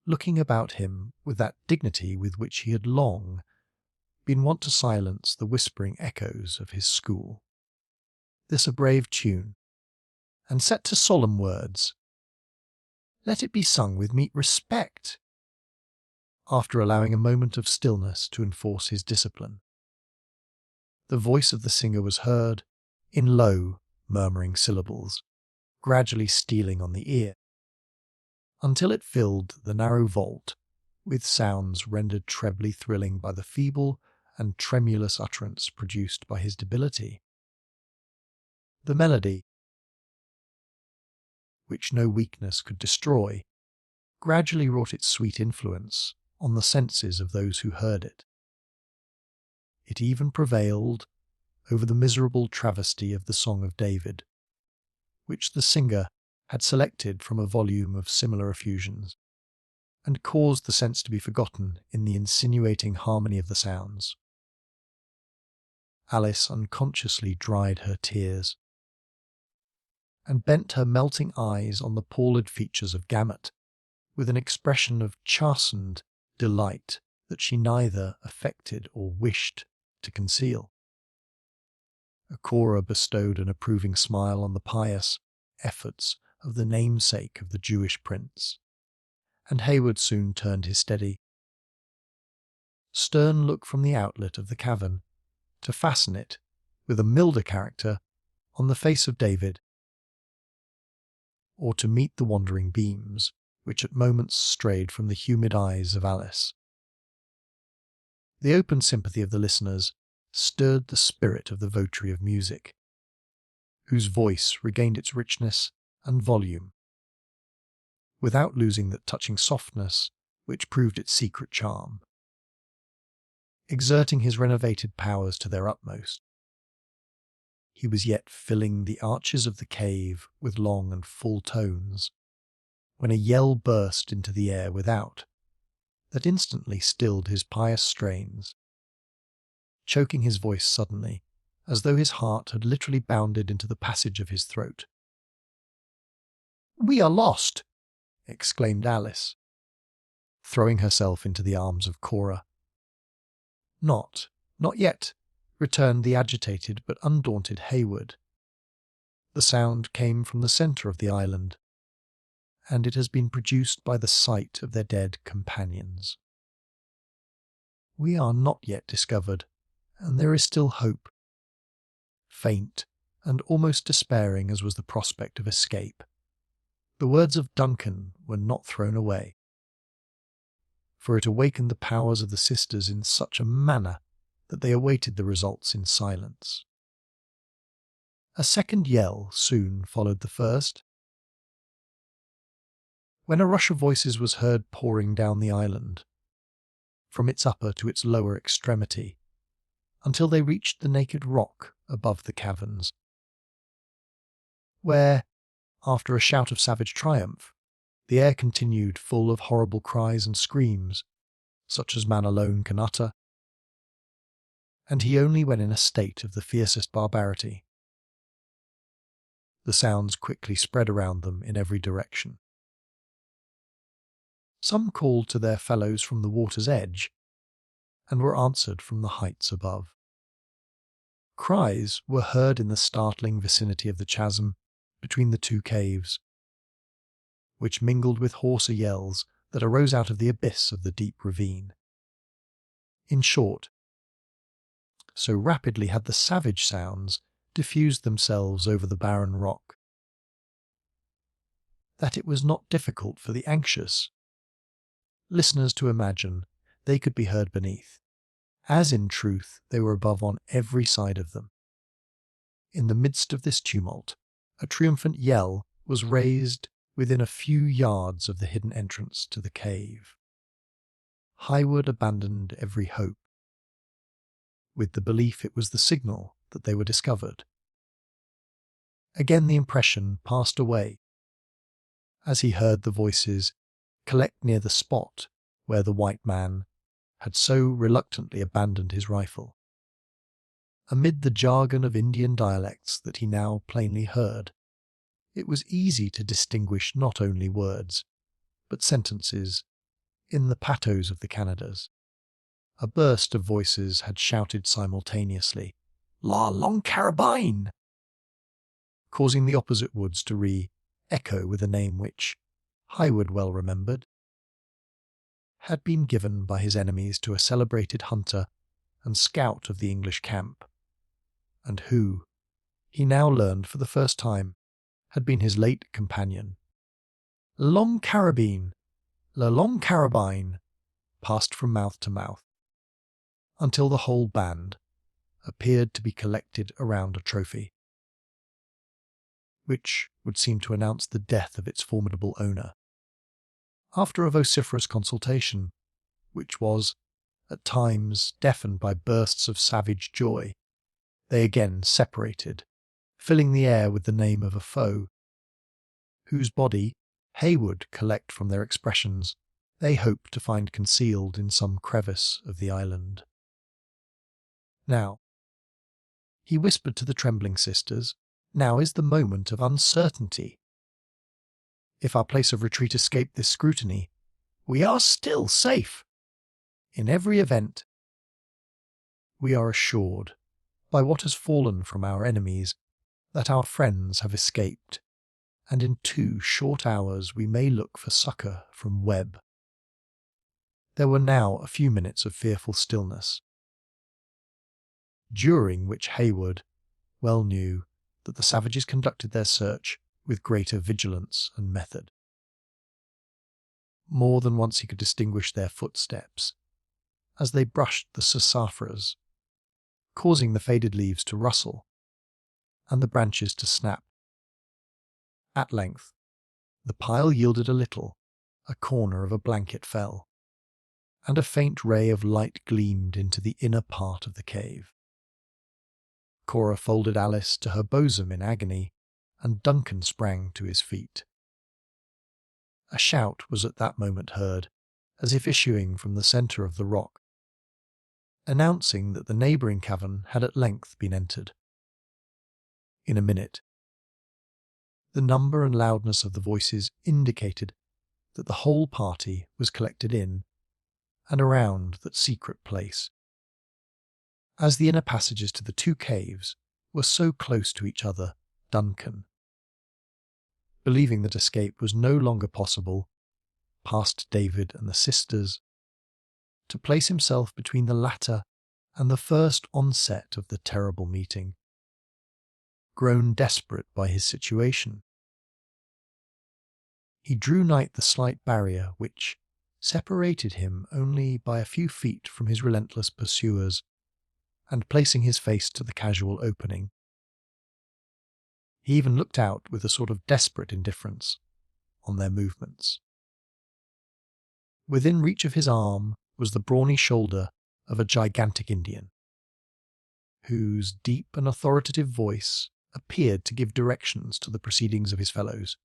looking about him with that dignity with which he had long been wont to silence the whispering echoes of his school. "This a brave tune, and set to solemn words. Let it be sung with meet respect," after allowing a moment of stillness to enforce his discipline. The voice of the singer was heard, in low, murmuring syllables, gradually stealing on the ear, until it filled the narrow vault with sounds rendered trebly thrilling by the feeble and tremulous utterance produced by his debility. The melody, which no weakness could destroy, gradually wrought its sweet influence on the senses of those who heard it. It even prevailed over the miserable travesty of the Song of David, which the singer had selected from a volume of similar effusions, and caused the sense to be forgotten in the insinuating harmony of the sounds. Alice unconsciously dried her tears, and bent her melting eyes on the pallid features of Gamut, with an expression of chastened delight that she neither affected or wished to conceal. Cora bestowed an approving smile on the pious efforts of the namesake of the Jewish prince, and Hayward soon turned his steady, stern look from the outlet of the cavern to fasten it, with a milder character, on the face of David, or to meet the wandering beams which at moments strayed from the humid eyes of Alice. The open sympathy of the listeners stirred the spirit of the votary of music, whose voice regained its richness and volume, without losing that touching softness which proved its secret charm. Exerting his renovated powers to their utmost, he was yet filling the arches of the cave with long and full tones, when a yell burst into the air without, that instantly stilled his pious strains, choking his voice suddenly, as though his heart had literally bounded into the passage of his throat. "We are lost!" exclaimed Alice, throwing herself into the arms of Cora. Not yet," returned the agitated but undaunted Hayward. "The sound came from the centre of the island, and it has been produced by the sight of their dead companions. We are not yet discovered, and there is still hope. Faint and almost despairing as was the prospect of escape, the words of Duncan were not thrown away, for it awakened the powers of the sisters in such a manner that they awaited the results in silence. A second yell soon followed the first, when a rush of voices was heard pouring down the island, from its upper to its lower extremity, until they reached the naked rock above the caverns, where, after a shout of savage triumph, the air continued full of horrible cries and screams, such as man alone can utter, and he only when in a state of the fiercest barbarity. The sounds quickly spread around them in every direction. Some called to their fellows from the water's edge, and were answered from the heights above. Cries were heard in the startling vicinity of the chasm between the two caves, which mingled with hoarser yells that arose out of the abyss of the deep ravine. In short, so rapidly had the savage sounds diffused themselves over the barren rock, that it was not difficult for the anxious listeners to imagine they could be heard beneath, as in truth they were above on every side of them. In the midst of this tumult, a triumphant yell was raised within a few yards of the hidden entrance to the cave. Highwood abandoned every hope, with the belief it was the signal that they were discovered. Again the impression passed away, as he heard the voices collect near the spot where the white man had so reluctantly abandoned his rifle. Amid the jargon of Indian dialects that he now plainly heard, it was easy to distinguish not only words, but sentences in the patos of the Canadas. A burst of voices had shouted simultaneously, "La long carabine!" causing the opposite woods to re-echo with a name which, Highwood well remembered, had been given by his enemies to a celebrated hunter and scout of the English camp, and who, he now learned for the first time, had been his late companion. "Long carabine, la long carabine," passed from mouth to mouth, until the whole band appeared to be collected around a trophy, which would seem to announce the death of its formidable owner. After a vociferous consultation, which was, at times, deafened by bursts of savage joy, they again separated, filling the air with the name of a foe, whose body Haywood collect from their expressions they hoped to find concealed in some crevice of the island. "Now," he whispered to the trembling sisters, "now is the moment of uncertainty. If our place of retreat escape this scrutiny, we are still safe. In every event, we are assured, by what has fallen from our enemies, that our friends have escaped, and in 2 short hours we may look for succour from Webb." There were now a few minutes of fearful stillness, during which Haywood well knew that the savages conducted their search with greater vigilance and method. More than once he could distinguish their footsteps as they brushed the sassafras, causing the faded leaves to rustle and the branches to snap. At length, the pile yielded a little, a corner of a blanket fell, and a faint ray of light gleamed into the inner part of the cave. Cora folded Alice to her bosom in agony, and Duncan sprang to his feet. A shout was at that moment heard, as if issuing from the centre of the rock, announcing that the neighbouring cavern had at length been entered. In a minute, the number and loudness of the voices indicated that the whole party was collected in and around that secret place. As the inner passages to the 2 caves were so close to each other, Duncan, believing that escape was no longer possible, passed David and the sisters to place himself between the latter and the first onset of the terrible meeting. Grown desperate by his situation, he drew nigh the slight barrier which separated him only by a few feet from his relentless pursuers, and placing his face to the casual opening, he even looked out with a sort of desperate indifference on their movements. Within reach of his arm was the brawny shoulder of a gigantic Indian, whose deep and authoritative voice appeared to give directions to the proceedings of his fellows.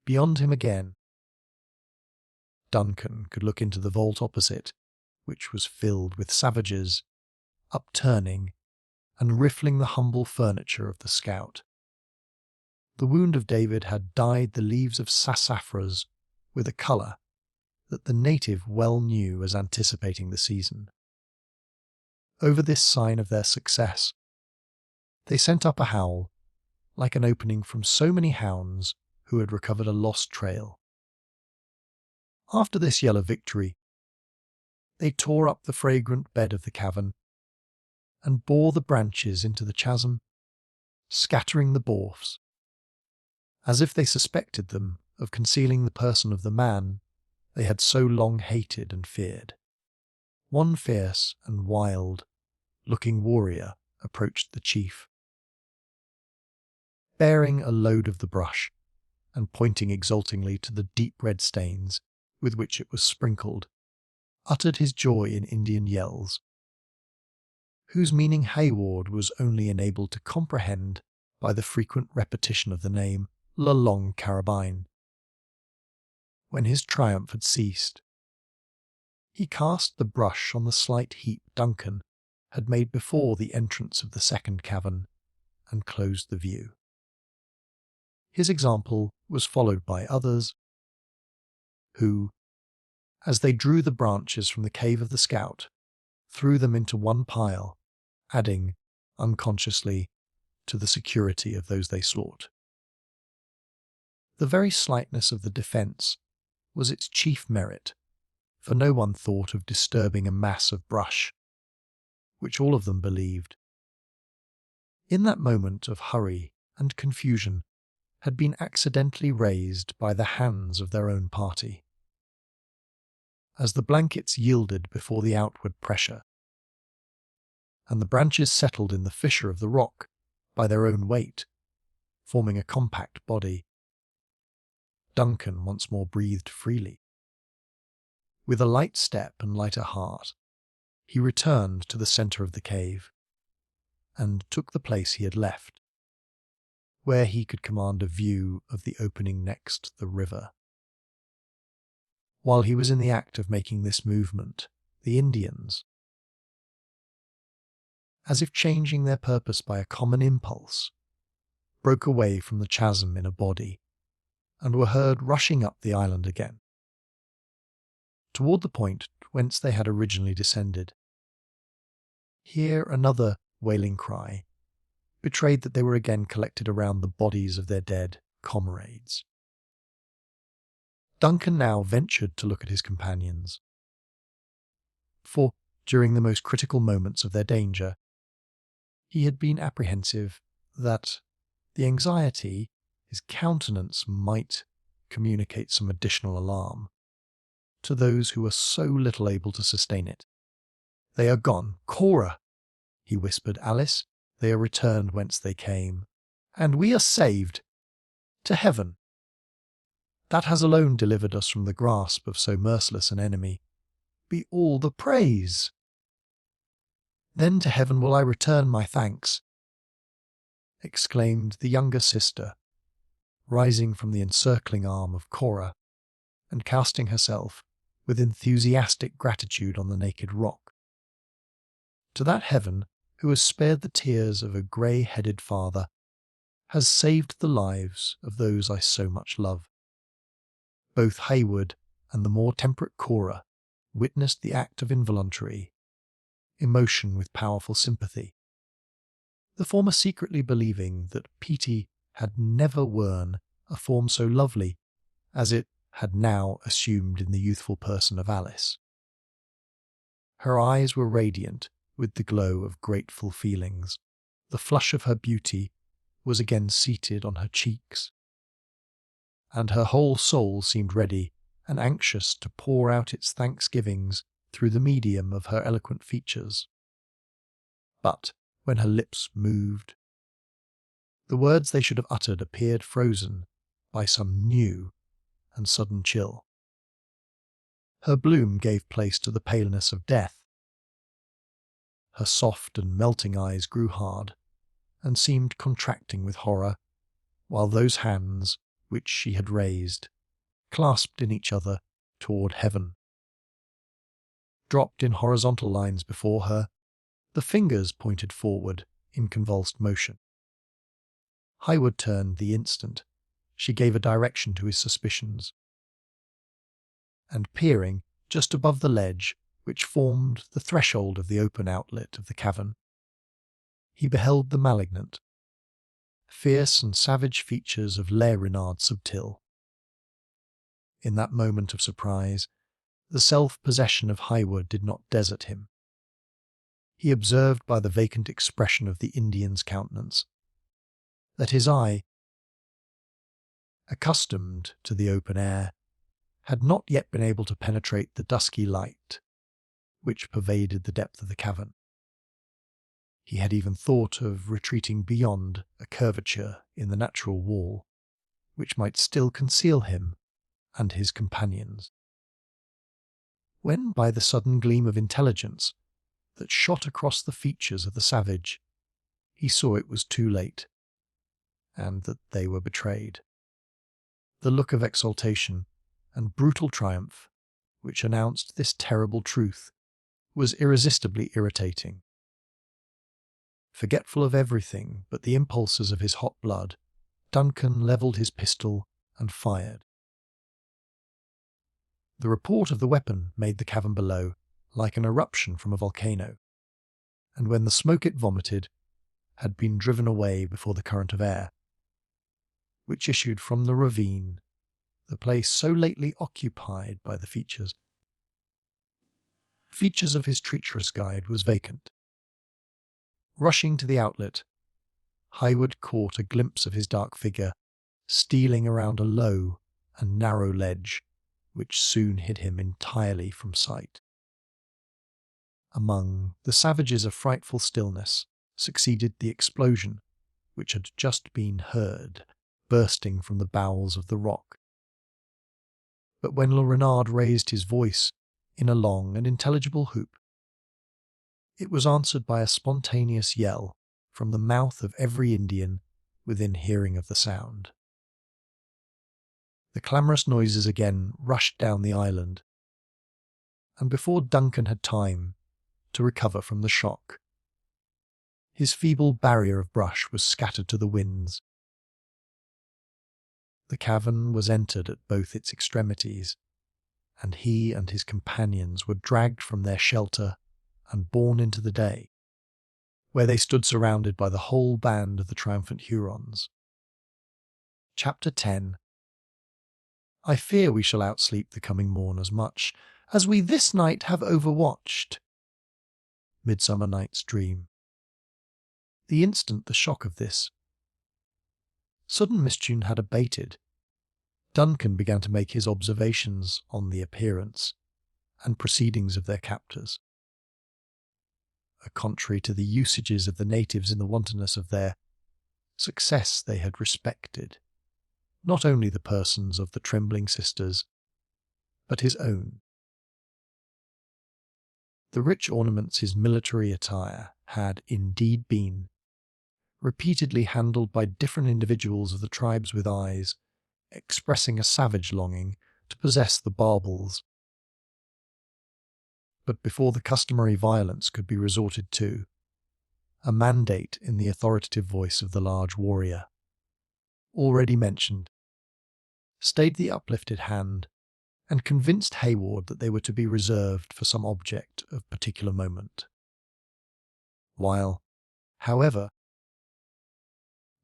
Beyond him again, Duncan could look into the vault opposite, which was filled with savages, upturning and riffling the humble furniture of the scout. The wound of David had dyed the leaves of sassafras with a colour that the native well knew as anticipating the season. Over this sign of their success, they sent up a howl, like an opening from so many hounds who had recovered a lost trail. After this yell of victory, they tore up the fragrant bed of the cavern and bore the branches into the chasm, scattering the dwarfs, as if they suspected them of concealing the person of the man they had so long hated and feared. One fierce and wild-looking warrior approached the chief, bearing a load of the brush and pointing exultingly to the deep red stains with which it was sprinkled, uttered his joy in Indian yells, whose meaning Hayward was only enabled to comprehend by the frequent repetition of the name La Longue Carabine. When his triumph had ceased, he cast the brush on the slight heap Duncan had made before the entrance of the second cavern and closed the view. His example was followed by others who, as they drew the branches from the cave of the scout, threw them into one pile, adding, unconsciously, to the security of those they sought. The very slightness of the defence was its chief merit, for no one thought of disturbing a mass of brush, which all of them believed, in that moment of hurry and confusion, had been accidentally raised by the hands of their own party. As the blankets yielded before the outward pressure, and the branches settled in the fissure of the rock by their own weight, forming a compact body, Duncan once more breathed freely. With a light step and lighter heart, he returned to the centre of the cave, and took the place he had left, where he could command a view of the opening next the river. While he was in the act of making this movement, the Indians, as if changing their purpose by a common impulse, broke away from the chasm in a body, and were heard rushing up the island again, toward the point whence they had originally descended. Here another wailing cry betrayed that they were again collected around the bodies of their dead comrades. Duncan now ventured to look at his companions, for during the most critical moments of their danger, he had been apprehensive that the anxiety his countenance might communicate some additional alarm to those who were so little able to sustain it. "They are gone, Cora," he whispered. "Alice, they are returned whence they came, and we are saved. To heaven, that has alone delivered us from the grasp of so merciless an enemy, be all the praise. Then to heaven will I return my thanks," exclaimed the younger sister, rising from the encircling arm of Cora and casting herself with enthusiastic gratitude on the naked rock. "To that heaven who has spared the tears of a grey-headed father, has saved the lives of those I so much love." Both Hayward and the more temperate Cora witnessed the act of involuntary emotion with powerful sympathy, the former secretly believing that Petey had never worn a form so lovely as it had now assumed in the youthful person of Alice. Her eyes were radiant with the glow of grateful feelings. The flush of her beauty was again seated on her cheeks, and her whole soul seemed ready and anxious to pour out its thanksgivings through the medium of her eloquent features. But when her lips moved, the words they should have uttered appeared frozen by some new and sudden chill. Her bloom gave place to the paleness of death. Her soft and melting eyes grew hard, and seemed contracting with horror, while those hands, which she had raised, clasped in each other toward heaven, dropped in horizontal lines before her. The fingers pointed forward in convulsed motion. Hayward turned the instant she gave a direction to his suspicions, and peering just above the ledge which formed the threshold of the open outlet of the cavern, he beheld the malignant, fierce and savage features of Le Renard Subtil. In that moment of surprise, the self-possession of Hayward did not desert him. He observed by the vacant expression of the Indian's countenance that his eye accustomed to the open air, had not yet been able to penetrate the dusky light which pervaded the depth of the cavern. He had even thought of retreating beyond a curvature in the natural wall, which might still conceal him and his companions. When, by the sudden gleam of intelligence that shot across the features of the savage, he saw it was too late, and that they were betrayed, the look of exultation and brutal triumph which announced this terrible truth was irresistibly irritating. Forgetful of everything but the impulses of his hot blood, Duncan levelled his pistol and fired. The report of the weapon made the cavern below like an eruption from a volcano, and when the smoke it vomited had been driven away before the current of air, which issued from the ravine, the place so lately occupied by the features of his treacherous guide was vacant. Rushing to the outlet, Highwood caught a glimpse of his dark figure stealing around a low and narrow ledge, which soon hid him entirely from sight. Among the savages of frightful stillness succeeded the explosion which had just been heard bursting from the bowels of the rock. But when Le Renard raised his voice in a long and intelligible whoop, it was answered by a spontaneous yell from the mouth of every Indian within hearing of the sound. The clamorous noises again rushed down the island, and before Duncan had time to recover from the shock, his feeble barrier of brush was scattered to the winds. The cavern was entered at both its extremities, and he and his companions were dragged from their shelter and borne into the day, where they stood surrounded by the whole band of the triumphant Hurons. Chapter 10. I fear we shall outsleep the coming morn as much as we this night have overwatched. Midsummer Night's Dream. The instant the shock of this sudden misfortune had abated, Duncan began to make his observations on the appearance and proceedings of their captors. Contrary to the usages of the natives in the wantonness of their success, they had respected not only the persons of the trembling sisters, but his own. The rich ornaments his military attire had indeed been repeatedly handled by different individuals of the tribes with eyes expressing a savage longing to possess the baubles. But before the customary violence could be resorted to, a mandate in the authoritative voice of the large warrior, already mentioned, stayed the uplifted hand and convinced Hayward that they were to be reserved for some object of particular moment. While, however,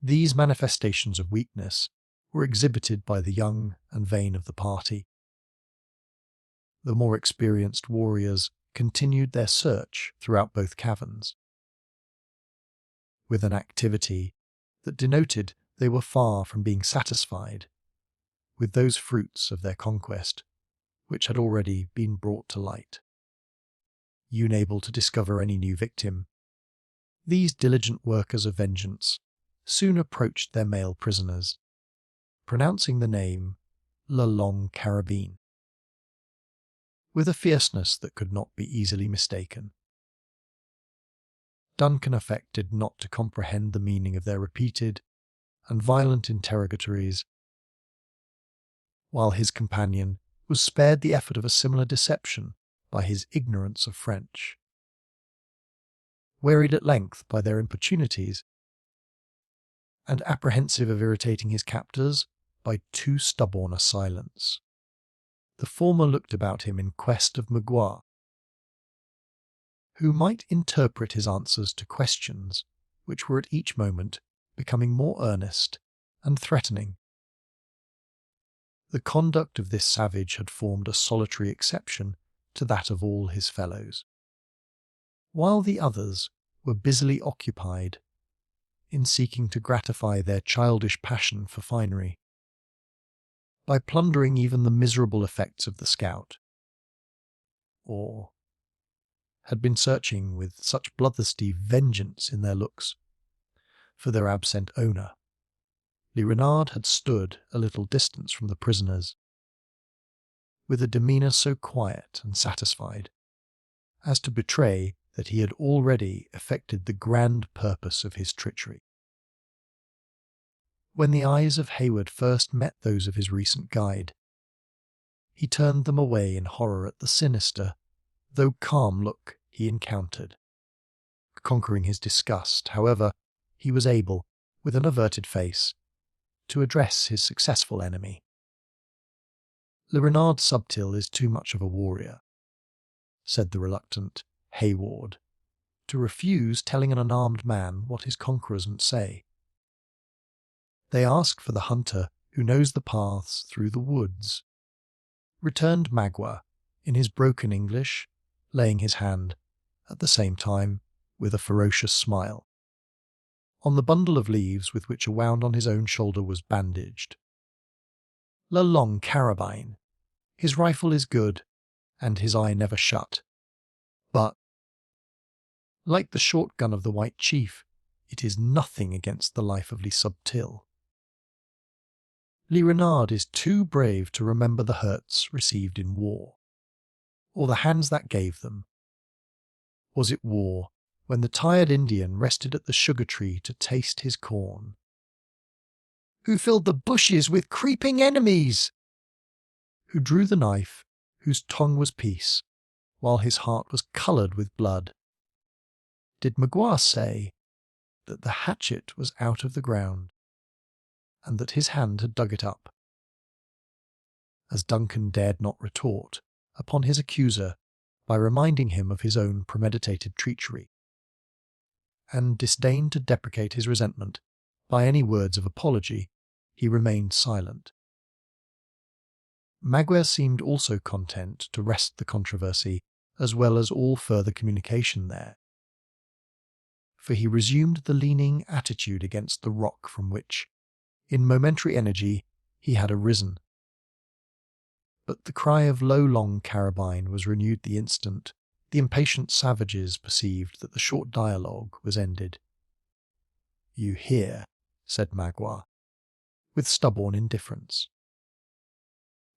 these manifestations of weakness were exhibited by the young and vain of the party, the more experienced warriors continued their search throughout both caverns, with an activity that denoted they were far from being satisfied with those fruits of their conquest which had already been brought to light. Unable to discover any new victim, these diligent workers of vengeance soon approached their male prisoners, pronouncing the name La Longue Carabine, with a fierceness that could not be easily mistaken. Duncan affected not to comprehend the meaning of their repeated and violent interrogatories, while his companion was spared the effort of a similar deception by his ignorance of French. Wearied at length by their importunities, and apprehensive of irritating his captors by too stubborn a silence, the former looked about him in quest of Magua, who might interpret his answers to questions which were at each moment becoming more earnest and threatening. The conduct of this savage had formed a solitary exception to that of all his fellows, while the others were busily occupied in seeking to gratify their childish passion for finery. by plundering even the miserable effects of the scout, or had been searching with such bloodthirsty vengeance in their looks for their absent owner. Le Renard had stood a little distance from the prisoners, with a demeanour so quiet and satisfied as to betray that he had already effected the grand purpose of his treachery. When the eyes of Hayward first met those of his recent guide, he turned them away in horror at the sinister, though calm look he encountered. Conquering his disgust, however, he was able, with an averted face, to address his successful enemy. Le Renard Subtil is too much of a warrior, said the reluctant Hayward, to refuse telling an unarmed man what his conquerors might say. They ask for the hunter who knows the paths through the woods, returned Magua in his broken English, laying his hand, at the same time, with a ferocious smile, on the bundle of leaves with which a wound on his own shoulder was bandaged. "La long carabine. His rifle is good, and his eye never shut. But, like the short gun of the White Chief, it is nothing against the life of Le Subtil. Le Renard is too brave to remember the hurts received in war, or the hands that gave them. Was it war, when the tired Indian rested at the sugar tree to taste his corn? Who filled the bushes with creeping enemies? Who drew the knife, whose tongue was peace, while his heart was coloured with blood? Did Magua say that the hatchet was out of the ground, and that his hand had dug it up?" As Duncan dared not retort upon his accuser by reminding him of his own premeditated treachery, and disdained to deprecate his resentment by any words of apology, he remained silent. Magua seemed also content to rest the controversy as well as all further communication there, for he resumed the leaning attitude against the rock from which, in momentary energy, he had arisen. But the cry of Low Long Carabine was renewed the instant the impatient savages perceived that the short dialogue was ended. "You hear," said Magua, with stubborn indifference.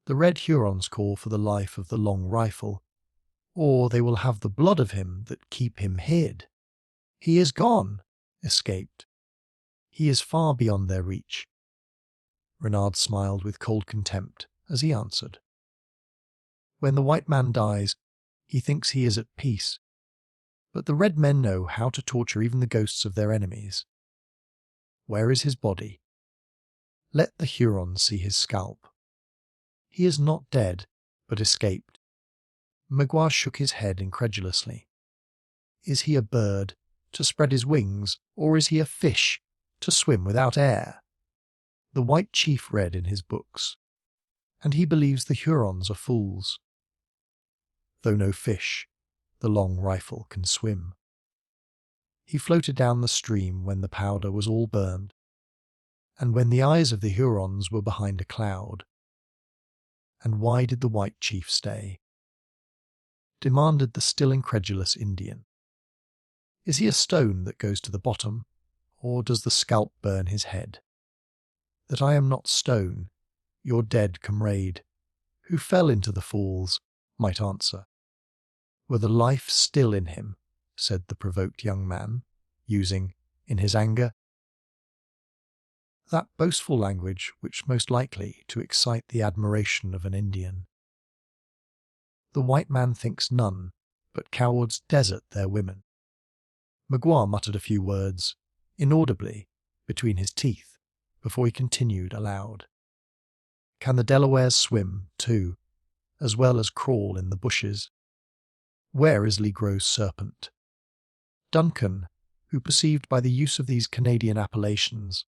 "The Red Hurons call for the life of the Long Rifle, or they will have the blood of him that keep him hid. He is gone, escaped. He is far beyond their reach." Renard smiled with cold contempt as he answered, "When the white man dies, he thinks he is at peace, but the red men know how to torture even the ghosts of their enemies. Where is his body? Let the Hurons see his scalp. He is not dead, but escaped." Magua shook his head incredulously. "Is he a bird, to spread his wings, or is he a fish, to swim without air? The White Chief read in his books, and he believes the Hurons are fools. Though no fish, the Long Rifle can swim. He floated down the stream when the powder was all burned, and when the eyes of the Hurons were behind a cloud. And why did the White Chief stay?" demanded the still incredulous Indian. "Is he a stone that goes to the bottom, or does the scalp burn his head? That I am not stone, your dead comrade, who fell into the falls, might answer. Were the life still in him?" said the provoked young man, using, in his anger, that boastful language which most likely to excite the admiration of an Indian. "The white man thinks none, but cowards desert their women." Magua muttered a few words, inaudibly, between his teeth, before he continued aloud. "Can the Delawares swim, too, as well as crawl in the bushes? Where is Legro's serpent?" Duncan, who perceived by the use of these Canadian appellations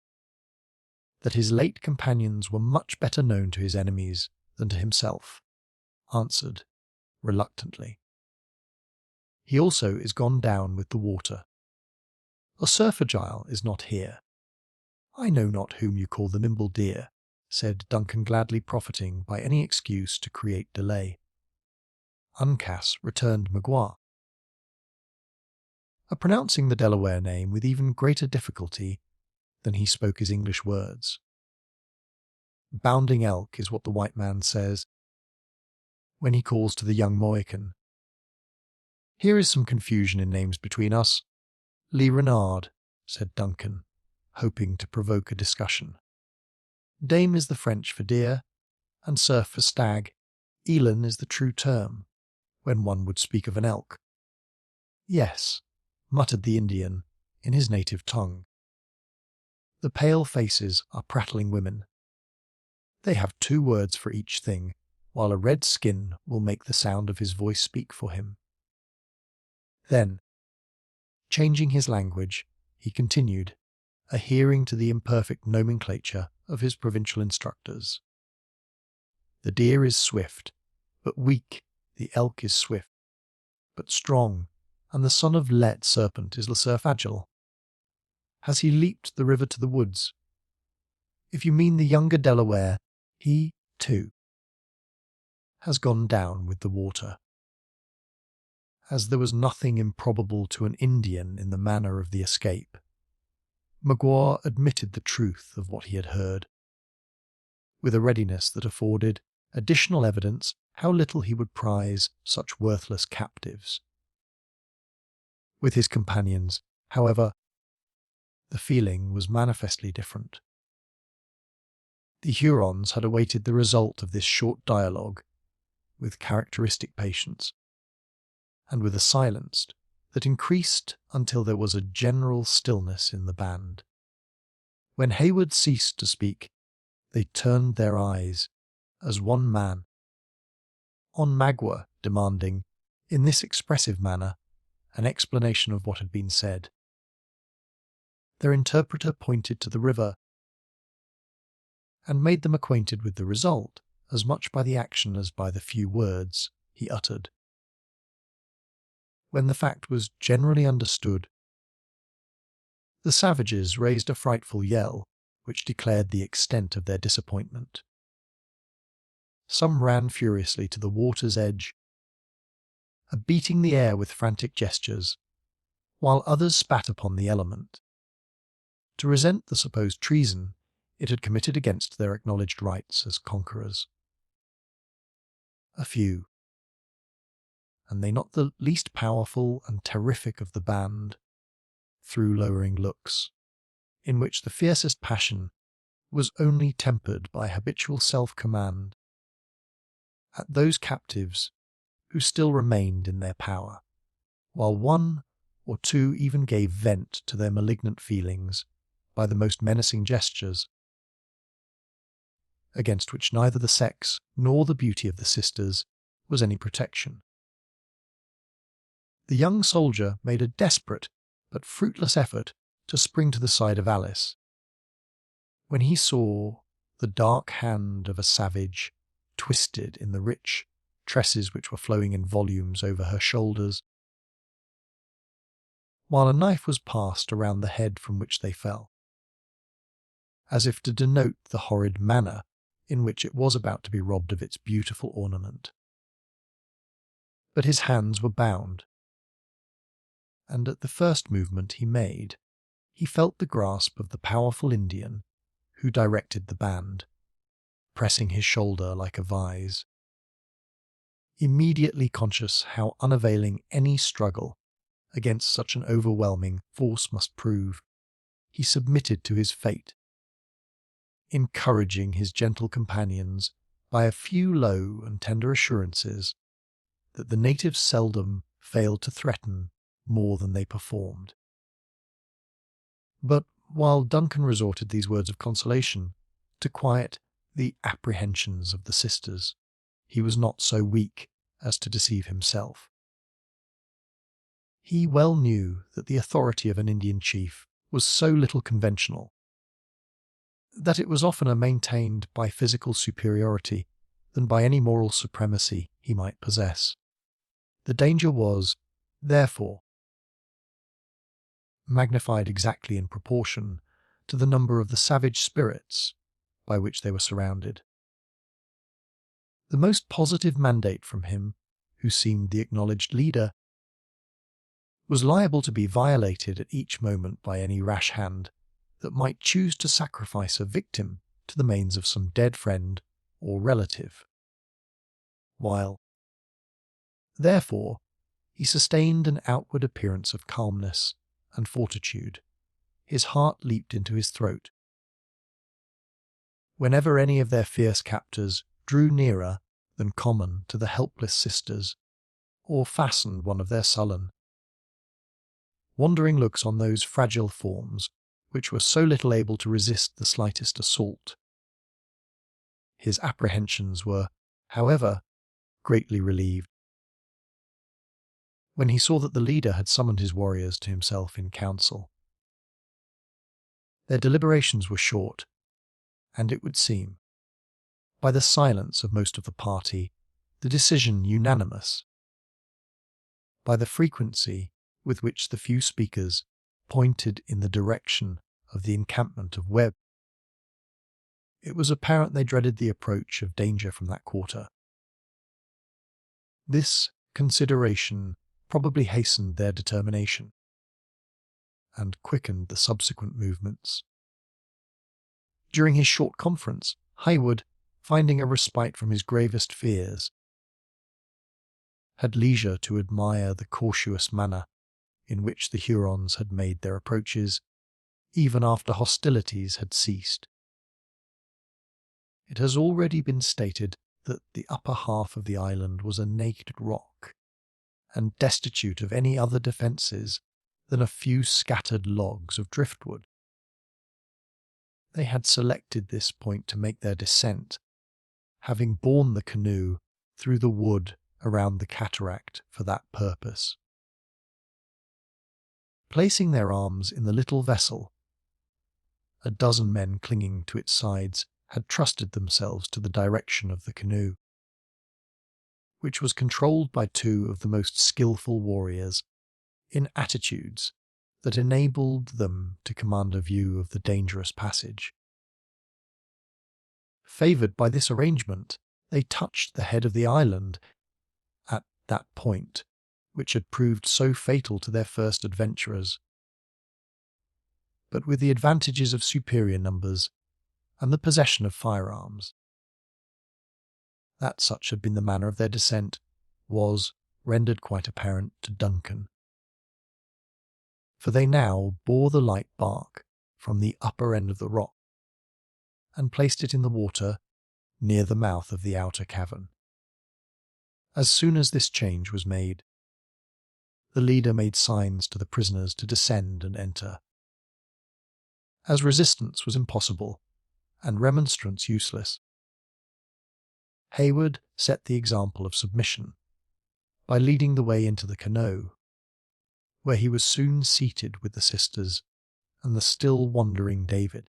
that his late companions were much better known to his enemies than to himself, answered, reluctantly, "He also is gone down with the water. A surfer-gile is not here. I know not whom you call the nimble deer," said Duncan, gladly profiting by any excuse to create delay. Uncas, returned Magua, pronouncing the Delaware name with even greater difficulty than he spoke his English words. Bounding elk is what the white man says when he calls to the young Mohican. Here is some confusion in names between us. Lee Renard, said Duncan, hoping to provoke a discussion. Dame is the French for deer, and surf for stag. Elan is the true term, when one would speak of an elk. Yes, muttered the Indian, in his native tongue. The pale faces are prattling women. They have 2 words for each thing, while a red skin will make the sound of his voice speak for him. Then, changing his language, he continued, adhering to the imperfect nomenclature of his provincial instructors. The deer is swift, but weak. The elk is swift, but strong, and the son of Let Serpent is Le Cerf agile. Has he leaped the river to the woods? If you mean the younger Delaware, he, too, has gone down with the water. As there was nothing improbable to an Indian in the manner of the escape, Magua admitted the truth of what he had heard, with a readiness that afforded additional evidence how little he would prize such worthless captives. With his companions, however, the feeling was manifestly different. The Hurons had awaited the result of this short dialogue with characteristic patience, and with a silence that increased until there was a general stillness in the band. When Hayward ceased to speak, they turned their eyes, as one man, on Magua, demanding, in this expressive manner, an explanation of what had been said. Their interpreter pointed to the river, and made them acquainted with the result, as much by the action as by the few words he uttered. When the fact was generally understood, the savages raised a frightful yell, which declared the extent of their disappointment. Some ran furiously to the water's edge, beating the air with frantic gestures, while others spat upon the element, to resent the supposed treason it had committed against their acknowledged rights as conquerors. A few, and they not the least powerful and terrific of the band, threw lowering looks, in which the fiercest passion was only tempered by habitual self-command, at those captives who still remained in their power, while 1 or 2 even gave vent to their malignant feelings by the most menacing gestures, against which neither the sex nor the beauty of the sisters was any protection. The young soldier made a desperate but fruitless effort to spring to the side of Alice, when he saw the dark hand of a savage twisted in the rich tresses which were flowing in volumes over her shoulders, while a knife was passed around the head from which they fell, as if to denote the horrid manner in which it was about to be robbed of its beautiful ornament. But his hands were bound, and at the first movement he made, he felt the grasp of the powerful Indian who directed the band, pressing his shoulder like a vise. Immediately conscious how unavailing any struggle against such an overwhelming force must prove, he submitted to his fate, encouraging his gentle companions by a few low and tender assurances that the natives seldom failed to threaten more than they performed. But while Duncan resorted these words of consolation to quiet the apprehensions of the sisters, he was not so weak as to deceive himself. He well knew that the authority of an Indian chief was so little conventional, that it was oftener maintained by physical superiority than by any moral supremacy he might possess. The danger was, therefore, magnified exactly in proportion to the number of the savage spirits by which they were surrounded. The most positive mandate from him, who seemed the acknowledged leader, was liable to be violated at each moment by any rash hand that might choose to sacrifice a victim to the manes of some dead friend or relative. While, therefore, he sustained an outward appearance of calmness and fortitude, his heart leaped into his throat. Whenever any of their fierce captors drew nearer than common to the helpless sisters, or fastened one of their sullen, wandering looks on those fragile forms which were so little able to resist the slightest assault, his apprehensions were, however, greatly relieved when he saw that the leader had summoned his warriors to himself in council. Their deliberations were short, and it would seem, by the silence of most of the party, the decision unanimous. By the frequency with which the few speakers pointed in the direction of the encampment of Webb, it was apparent they dreaded the approach of danger from that quarter. This consideration probably hastened their determination, and quickened the subsequent movements. During his short conference, Haywood, finding a respite from his gravest fears, had leisure to admire the cautious manner in which the Hurons had made their approaches, even after hostilities had ceased. It has already been stated that the upper half of the island was a naked rock, and destitute of any other defences than a few scattered logs of driftwood. They had selected this point to make their descent, having borne the canoe through the wood around the cataract for that purpose. Placing their arms in the little vessel, a dozen men clinging to its sides had trusted themselves to the direction of the canoe, which was controlled by two of the most skilful warriors in attitudes that enabled them to command a view of the dangerous passage. Favoured by this arrangement, they touched the head of the island at that point which had proved so fatal to their first adventurers. But with the advantages of superior numbers and the possession of firearms, that such had been the manner of their descent was rendered quite apparent to Duncan. For they now bore the light bark from the upper end of the rock and placed it in the water near the mouth of the outer cavern. As soon as this change was made, the leader made signs to the prisoners to descend and enter. As resistance was impossible and remonstrance useless, Haywood set the example of submission by leading the way into the canoe, where he was soon seated with the sisters and the still wandering David.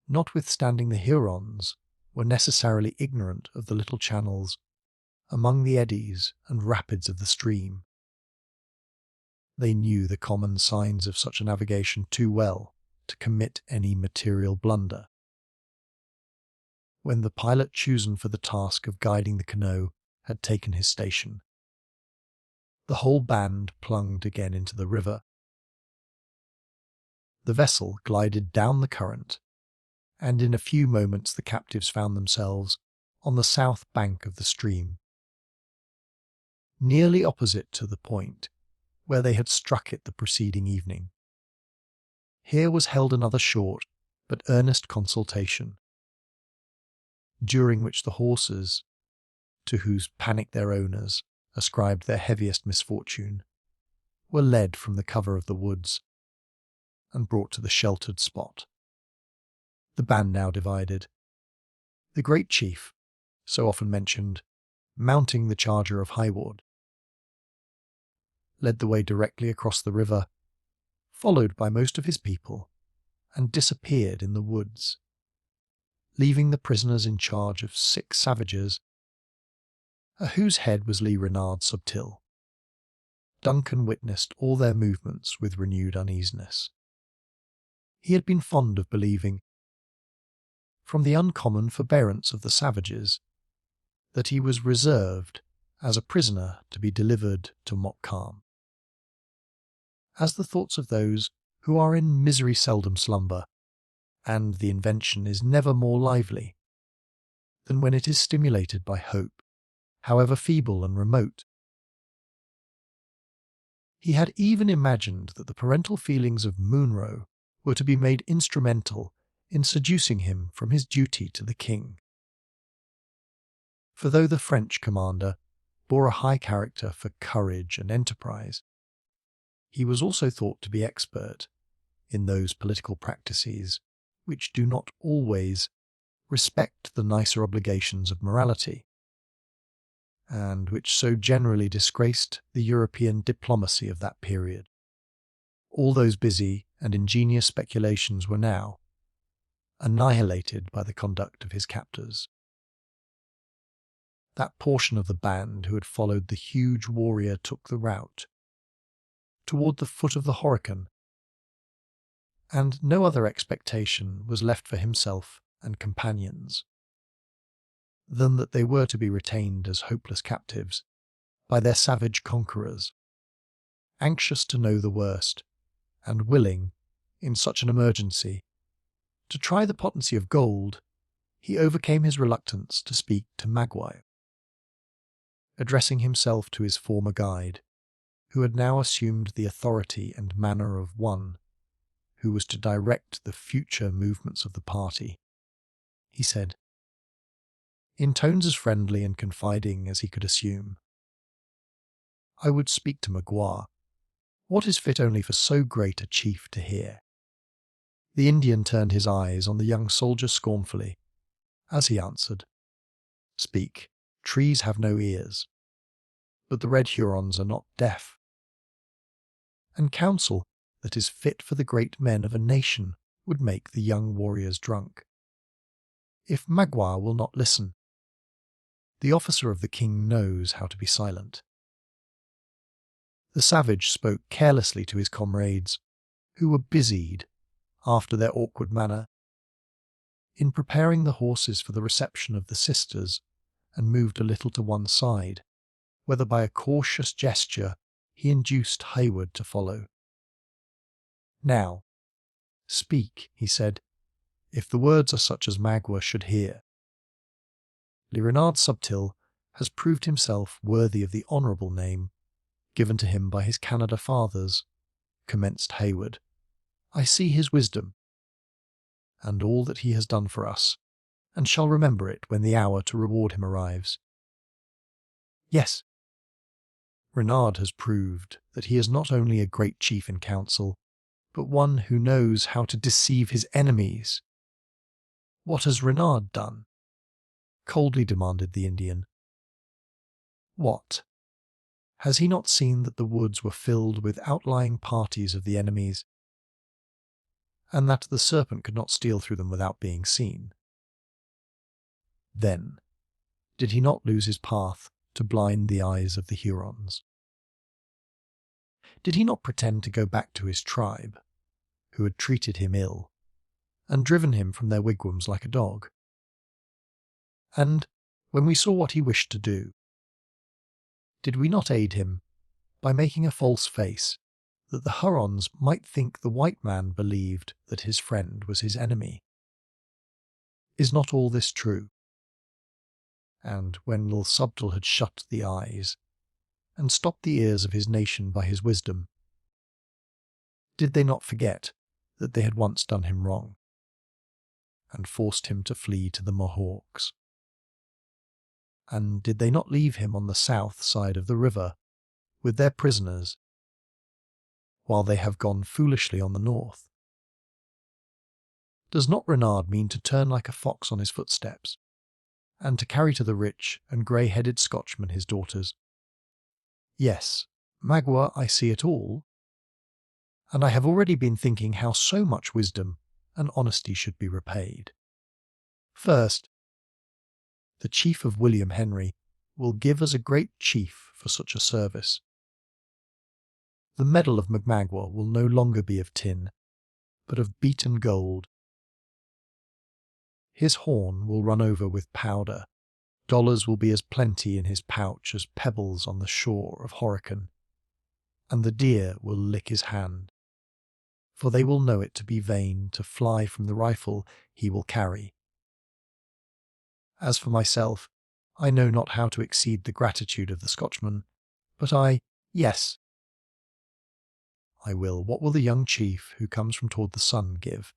Notwithstanding the Hurons were necessarily ignorant of the little channels among the eddies and rapids of the stream. They knew the common signs of such a navigation too well to commit any material blunder. When the pilot chosen for the task of guiding the canoe had taken his station, the whole band plunged again into the river. The vessel glided down the current, and in a few moments the captives found themselves on the south bank of the stream, nearly opposite to the point where they had struck it the preceding evening. Here was held another short but earnest consultation, during which the horses, to whose panic their owners ascribed their heaviest misfortune, were led from the cover of the woods and brought to the sheltered spot. The band now divided, the great chief, so often mentioned, mounting the charger of Haywood, led the way directly across the river, followed by most of his people, and disappeared in the woods, leaving the prisoners in charge of 6 savages, at whose head was Lee Renard Subtil. Duncan witnessed all their movements with renewed uneasiness. He had been fond of believing from the uncommon forbearance of the savages, that he was reserved as a prisoner to be delivered to Montcalm. As the thoughts of those who are in misery seldom slumber, and the invention is never more lively than when it is stimulated by hope, however feeble and remote. He had even imagined that the parental feelings of Munro were to be made instrumental in seducing him from his duty to the king. For though the French commander bore a high character for courage and enterprise, he was also thought to be expert in those political practices which do not always respect the nicer obligations of morality, and which so generally disgraced the European diplomacy of that period. All those busy and ingenious speculations were now annihilated by the conduct of his captors. That portion of the band who had followed the huge warrior took the route toward the foot of the Mohicans, and no other expectation was left for himself and companions than that they were to be retained as hopeless captives by their savage conquerors. Anxious to know the worst, and willing, in such an emergency, to try the potency of gold, he overcame his reluctance to speak to Magua. Addressing himself to his former guide, who had now assumed the authority and manner of one who was to direct the future movements of the party, he said, in tones as friendly and confiding as he could assume, "I would speak to Magua. What is fit only for so great a chief to hear?" The Indian turned his eyes on the young soldier scornfully, as he answered, "Speak, trees have no ears, but the Red Hurons are not deaf. And counsel that is fit for the great men of a nation would make the young warriors drunk. If Magua will not listen, the officer of the king knows how to be silent." The savage spoke carelessly to his comrades, who were busied, after their awkward manner, in preparing the horses for the reception of the sisters, and moved a little to one side, whether by a cautious gesture he induced Hayward to follow. "Now, speak," he said, "if the words are such as Magua should hear. Le Renard Subtil has proved himself worthy of the honourable name given to him by his Canada fathers," commenced Hayward. "I see his wisdom, and all that he has done for us, and shall remember it when the hour to reward him arrives. Yes, Renard has proved that he is not only a great chief in council, but one who knows how to deceive his enemies." "What has Renard done?" coldly demanded the Indian. "What? Has he not seen that the woods were filled with outlying parties of the enemies, and that the serpent could not steal through them without being seen? Then, did he not lose his path to blind the eyes of the Hurons? Did he not pretend to go back to his tribe, who had treated him ill, and driven him from their wigwams like a dog? And, when we saw what he wished to do, did we not aid him by making a false face, that the Hurons might think the white man believed that his friend was his enemy? Is not all this true? And when Lil Subtil had shut the eyes and stopped the ears of his nation by his wisdom, did they not forget that they had once done him wrong, and forced him to flee to the Mohawks? And did they not leave him on the south side of the river with their prisoners, while they have gone foolishly on the north? Does not Renard mean to turn like a fox on his footsteps, and to carry to the rich and grey-headed Scotchmen his daughters? Yes, Magua, I see it all, and I have already been thinking how so much wisdom and honesty should be repaid. First, the chief of William Henry will give us a great chief for such a service. The medal of Magua will no longer be of tin, but of beaten gold. His horn will run over with powder. Dollars will be as plenty in his pouch as pebbles on the shore of Horican. And the deer will lick his hand, for they will know it to be vain to fly from the rifle he will carry. As for myself, I know not how to exceed the gratitude of the Scotchman, but yes, I will. What will the young chief who comes from toward the sun give?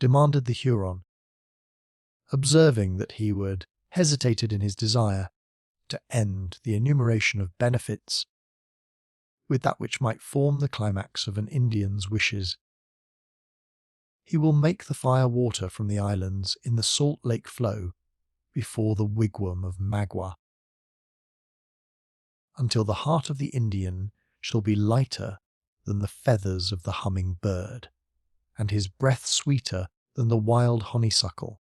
Demanded the Huron, observing that he would hesitated in his desire to end the enumeration of benefits with that which might form the climax of an Indian's wishes. He will make the fire water from the islands in the salt lake flow before the wigwam of Magua, until the heart of the Indian shall be lighter than the feathers of the humming bird, and his breath sweeter than the wild honeysuckle.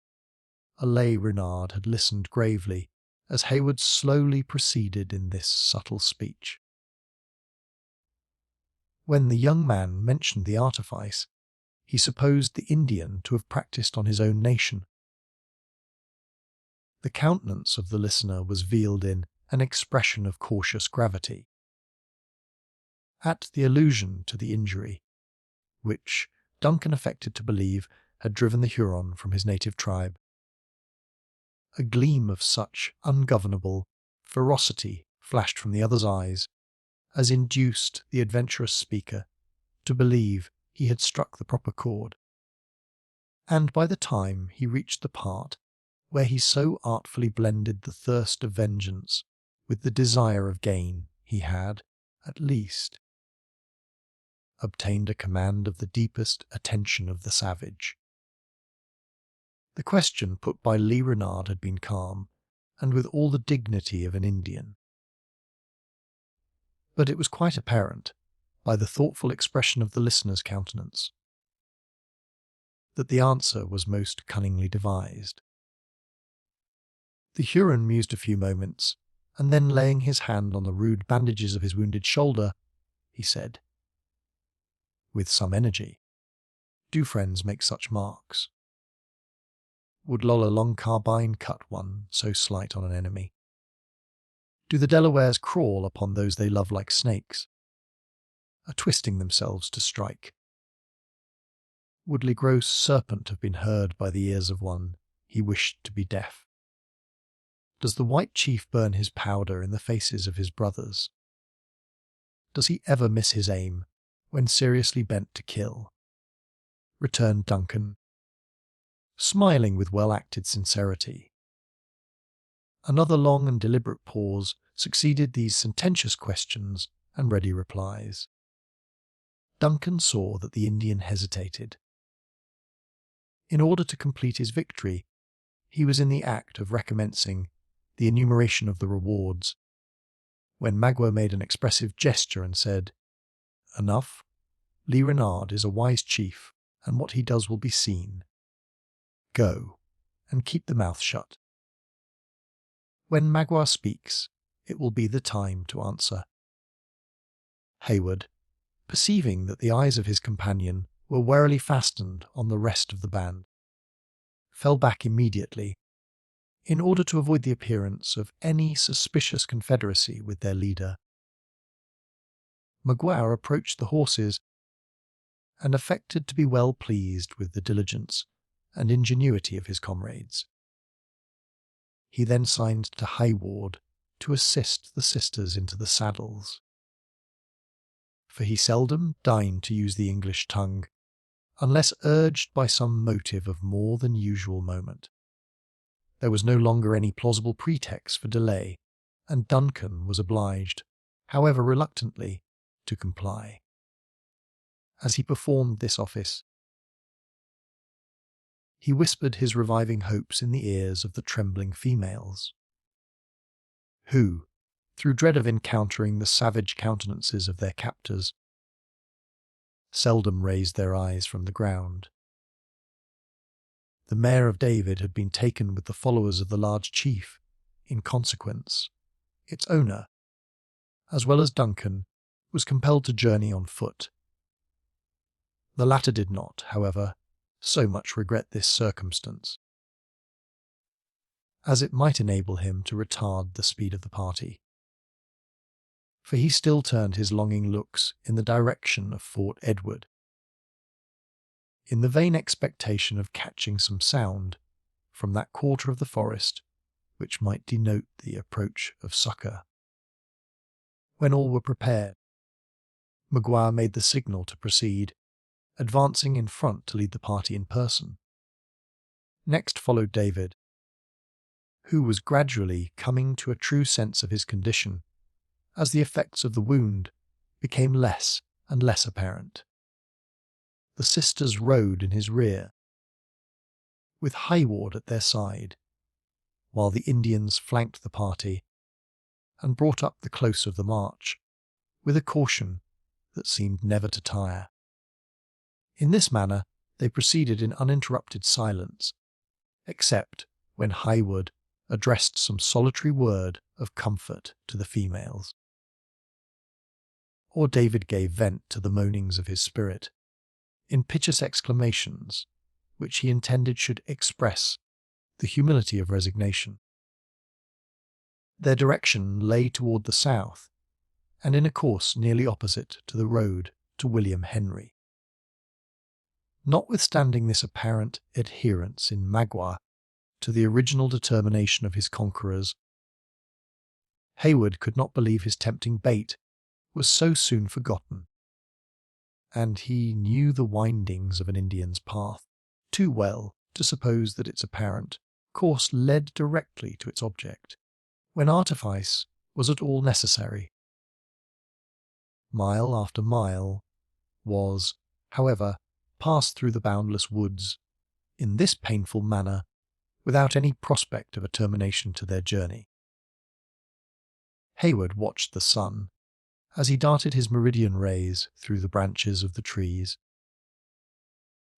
A lay Renard had listened gravely as Hayward slowly proceeded in this subtle speech. When the young man mentioned the artifice, he supposed the Indian to have practised on his own nation. The countenance of the listener was veiled in an expression of cautious gravity. At the allusion to the injury, which Duncan affected to believe had driven the Huron from his native tribe, a gleam of such ungovernable ferocity flashed from the other's eyes as induced the adventurous speaker to believe he had struck the proper chord. And by the time he reached the part where he so artfully blended the thirst of vengeance with the desire of gain, he had, at least, obtained a command of the deepest attention of the savage. The question put by Lee Renard had been calm, and with all the dignity of an Indian. But it was quite apparent, by the thoughtful expression of the listener's countenance, that the answer was most cunningly devised. The Huron mused a few moments, and then laying his hand on the rude bandages of his wounded shoulder, he said, with some energy, "Do friends make such marks? Would Lolla Long Carbine cut one so slight on an enemy? Do the Delawares crawl upon those they love like snakes, a-twisting themselves to strike? Would Le Gros serpent have been heard by the ears of one he wished to be deaf? Does the white chief burn his powder in the faces of his brothers? Does he ever miss his aim when seriously bent to kill?" returned Duncan, smiling with well-acted sincerity. Another long and deliberate pause succeeded these sententious questions and ready replies. Duncan saw that the Indian hesitated. In order to complete his victory, he was in the act of recommencing the enumeration of the rewards, when Magua made an expressive gesture and said, "Enough. Lee Renard is a wise chief, and what he does will be seen. Go, and keep the mouth shut. When Magua speaks, it will be the time to answer." Hayward, perceiving that the eyes of his companion were warily fastened on the rest of the band, fell back immediately, in order to avoid the appearance of any suspicious confederacy with their leader. Magua approached the horses, and affected to be well pleased with the diligence and ingenuity of his comrades. He then signed to Hayward to assist the sisters into the saddles, for he seldom deigned to use the English tongue, unless urged by some motive of more than usual moment. There was no longer any plausible pretext for delay, and Duncan was obliged, however reluctantly, to comply. As he performed this office, he whispered his reviving hopes in the ears of the trembling females, who, through dread of encountering the savage countenances of their captors, seldom raised their eyes from the ground. The Mare of David had been taken with the followers of the large chief. In consequence, its owner, as well as Duncan, was compelled to journey on foot. The latter did not, however, so much regret this circumstance, as it might enable him to retard the speed of the party. For he still turned his longing looks in the direction of Fort Edward, in the vain expectation of catching some sound from that quarter of the forest which might denote the approach of succour. When all were prepared, Magua made the signal to proceed, advancing in front to lead the party in person. Next followed David, who was gradually coming to a true sense of his condition as the effects of the wound became less and less apparent. The sisters rode in his rear, with Hayward at their side, while the Indians flanked the party and brought up the close of the march with a caution that seemed never to tire. In this manner they proceeded in uninterrupted silence, except when Hayward addressed some solitary word of comfort to the females, or David gave vent to the moanings of his spirit in piteous exclamations which he intended should express the humility of resignation. Their direction lay toward the south, and in a course nearly opposite to the road to William Henry. Notwithstanding this apparent adherence in Magua to the original determination of his conquerors, Hayward could not believe his tempting bait was so soon forgotten, and he knew the windings of an Indian's path too well to suppose that its apparent course led directly to its object, when artifice was at all necessary. Mile after mile was, however, passed through the boundless woods in this painful manner, without any prospect of a termination to their journey. Hayward watched the sun as he darted his meridian rays through the branches of the trees,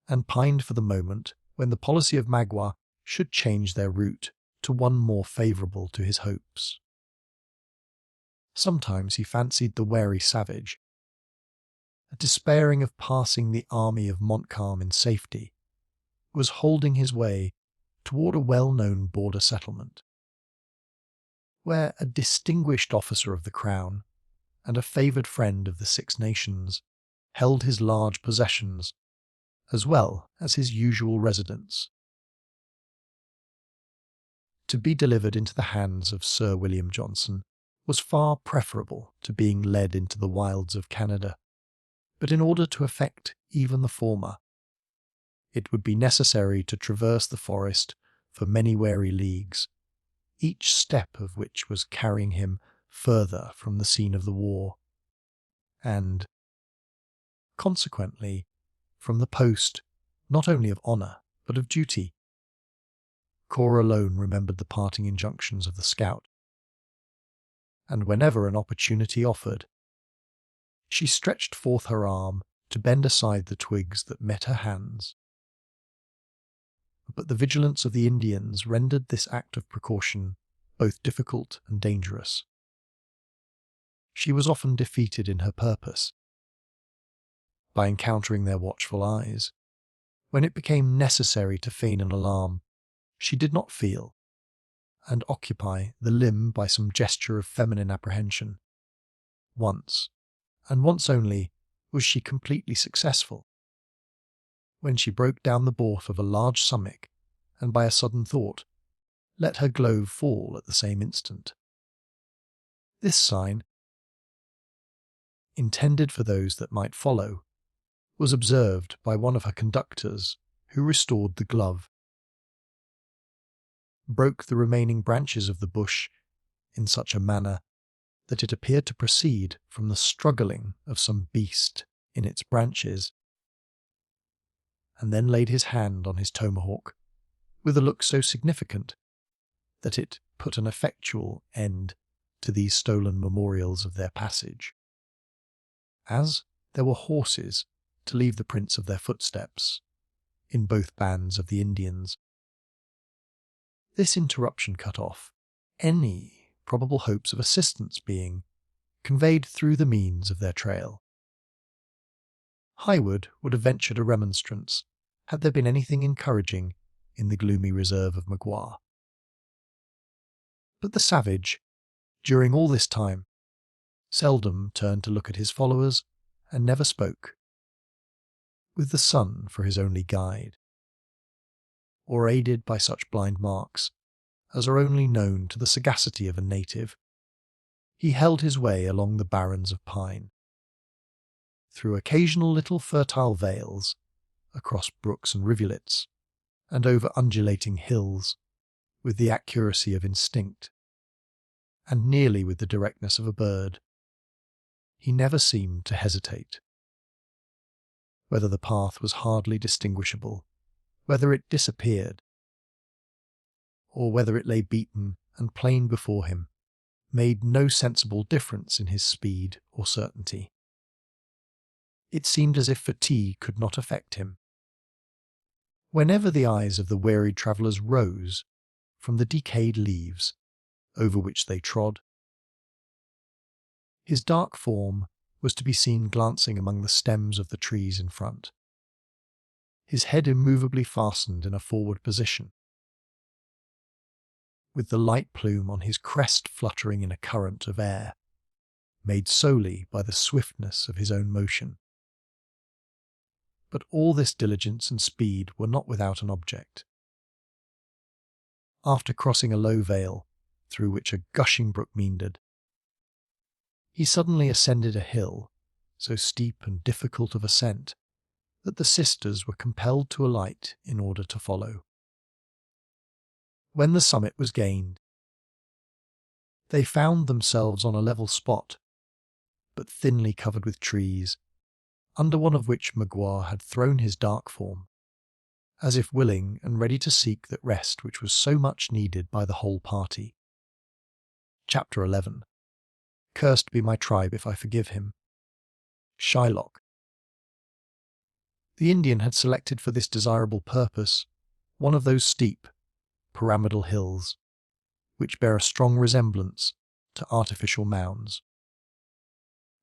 and pined for the moment when the policy of Magua should change their route to one more favourable to his hopes. Sometimes he fancied the wary savage, despairing of passing the army of Montcalm in safety, was holding his way toward a well-known border settlement, where a distinguished officer of the Crown and a favoured friend of the Six Nations held his large possessions, as well as his usual residence. To be delivered into the hands of Sir William Johnson was far preferable to being led into the wilds of Canada, but in order to effect even the former, it would be necessary to traverse the forest for many weary leagues, each step of which was carrying him further from the scene of the war, and, consequently, from the post not only of honour but of duty. Cora alone remembered the parting injunctions of the scout, and whenever an opportunity offered, she stretched forth her arm to bend aside the twigs that met her hands. But the vigilance of the Indians rendered this act of precaution both difficult and dangerous. She was often defeated in her purpose by encountering their watchful eyes. When it became necessary to feign an alarm, she did not feel, and occupy the limb by some gesture of feminine apprehension. Once, and once only, was she completely successful, when she broke down the bourse of a large sumach, and by a sudden thought, let her glove fall at the same instant. This sign, intended for those that might follow, was observed by one of her conductors, who restored the glove, broke the remaining branches of the bush in such a manner that it appeared to proceed from the struggling of some beast in its branches, and then laid his hand on his tomahawk with a look so significant that it put an effectual end to these stolen memorials of their passage. As there were horses to leave the prints of their footsteps in both bands of the Indians, this interruption cut off any probable hopes of assistance being conveyed through the means of their trail. Hayward would have ventured a remonstrance, Had there been anything encouraging in the gloomy reserve of Magua? But the savage, during all this time, seldom turned to look at his followers and never spoke, with the sun for his only guide, or aided by such blind marks as are only known to the sagacity of a native. He held his way along the barrens of pine, through occasional little fertile vales, across brooks and rivulets, and over undulating hills, with the accuracy of instinct, and nearly with the directness of a bird. He never seemed to hesitate. Whether the path was hardly distinguishable, whether it disappeared, or whether it lay beaten and plain before him, made no sensible difference in his speed or certainty. It seemed as if fatigue could not affect him. Whenever the eyes of the wearied travellers rose from the decayed leaves over which they trod, his dark form was to be seen glancing among the stems of the trees in front, his head immovably fastened in a forward position, with the light plume on his crest fluttering in a current of air, made solely by the swiftness of his own motion. But all this diligence and speed were not without an object. After crossing a low vale, through which a gushing brook meandered, he suddenly ascended a hill, so steep and difficult of ascent that the sisters were compelled to alight in order to follow. When the summit was gained, they found themselves on a level spot, but thinly covered with trees, under one of which Magua had thrown his dark form, as if willing and ready to seek that rest which was so much needed by the whole party. Chapter 11. Cursed be my tribe if I forgive him. Shylock. The Indian had selected for this desirable purpose one of those steep, pyramidal hills, which bear a strong resemblance to artificial mounds,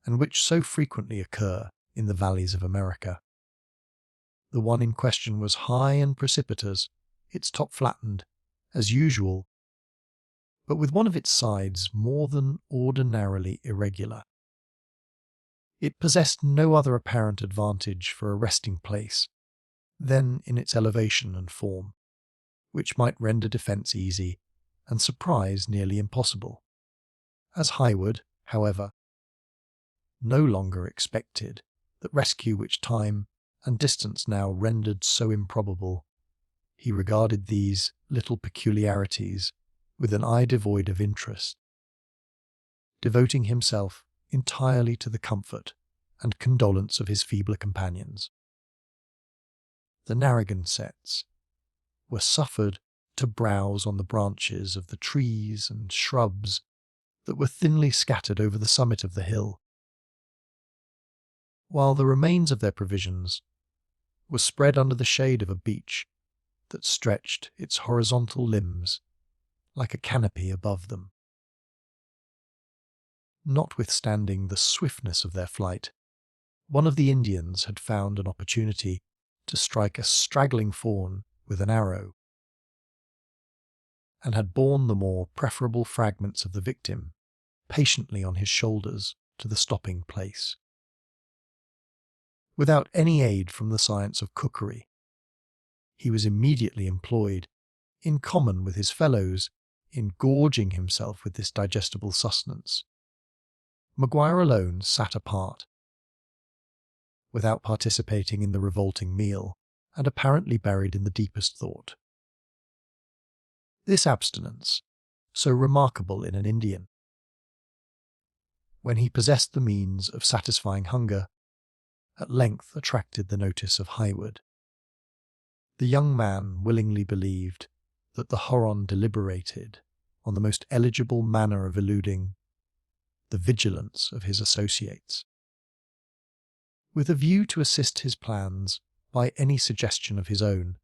and which so frequently occur in the valleys of America. The one in question was high and precipitous, its top flattened, as usual, but with one of its sides more than ordinarily irregular. It possessed no other apparent advantage for a resting place than in its elevation and form, which might render defence easy and surprise nearly impossible, as Highwood, however, no longer expected that rescue which time and distance now rendered so improbable. He regarded these little peculiarities with an eye devoid of interest, devoting himself entirely to the comfort and condolence of his feebler companions. The Narragansets were suffered to browse on the branches of the trees and shrubs that were thinly scattered over the summit of the hill, while the remains of their provisions were spread under the shade of a beech that stretched its horizontal limbs like a canopy above them. Notwithstanding the swiftness of their flight, one of the Indians had found an opportunity to strike a straggling fawn with an arrow, and had borne the more preferable fragments of the victim patiently on his shoulders to the stopping place. Without any aid from the science of cookery, he was immediately employed, in common with his fellows, in gorging himself with this digestible sustenance. Maguire alone sat apart, without participating in the revolting meal, and apparently buried in the deepest thought. This abstinence, so remarkable in an Indian, when he possessed the means of satisfying hunger, at length attracted the notice of Highwood. The young man willingly believed that the Huron deliberated on the most eligible manner of eluding the vigilance of his associates. With a view to assist his plans by any suggestion of his own,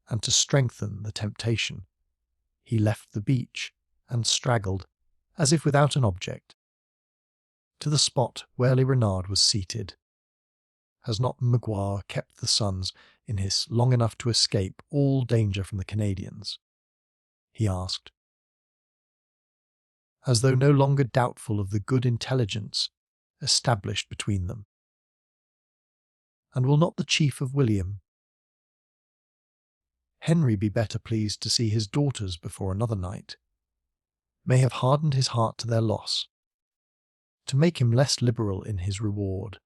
and to strengthen the temptation, he left the beach and straggled, as if without an object, to the spot where Le Renard was seated, Has not Magua kept the sons in his long enough to escape all danger from the Canadians? He asked, as though no longer doubtful of the good intelligence established between them. And will not the chief of William Henry be better pleased to see his daughters before another night? May have hardened his heart to their loss, to make him less liberal in his reward.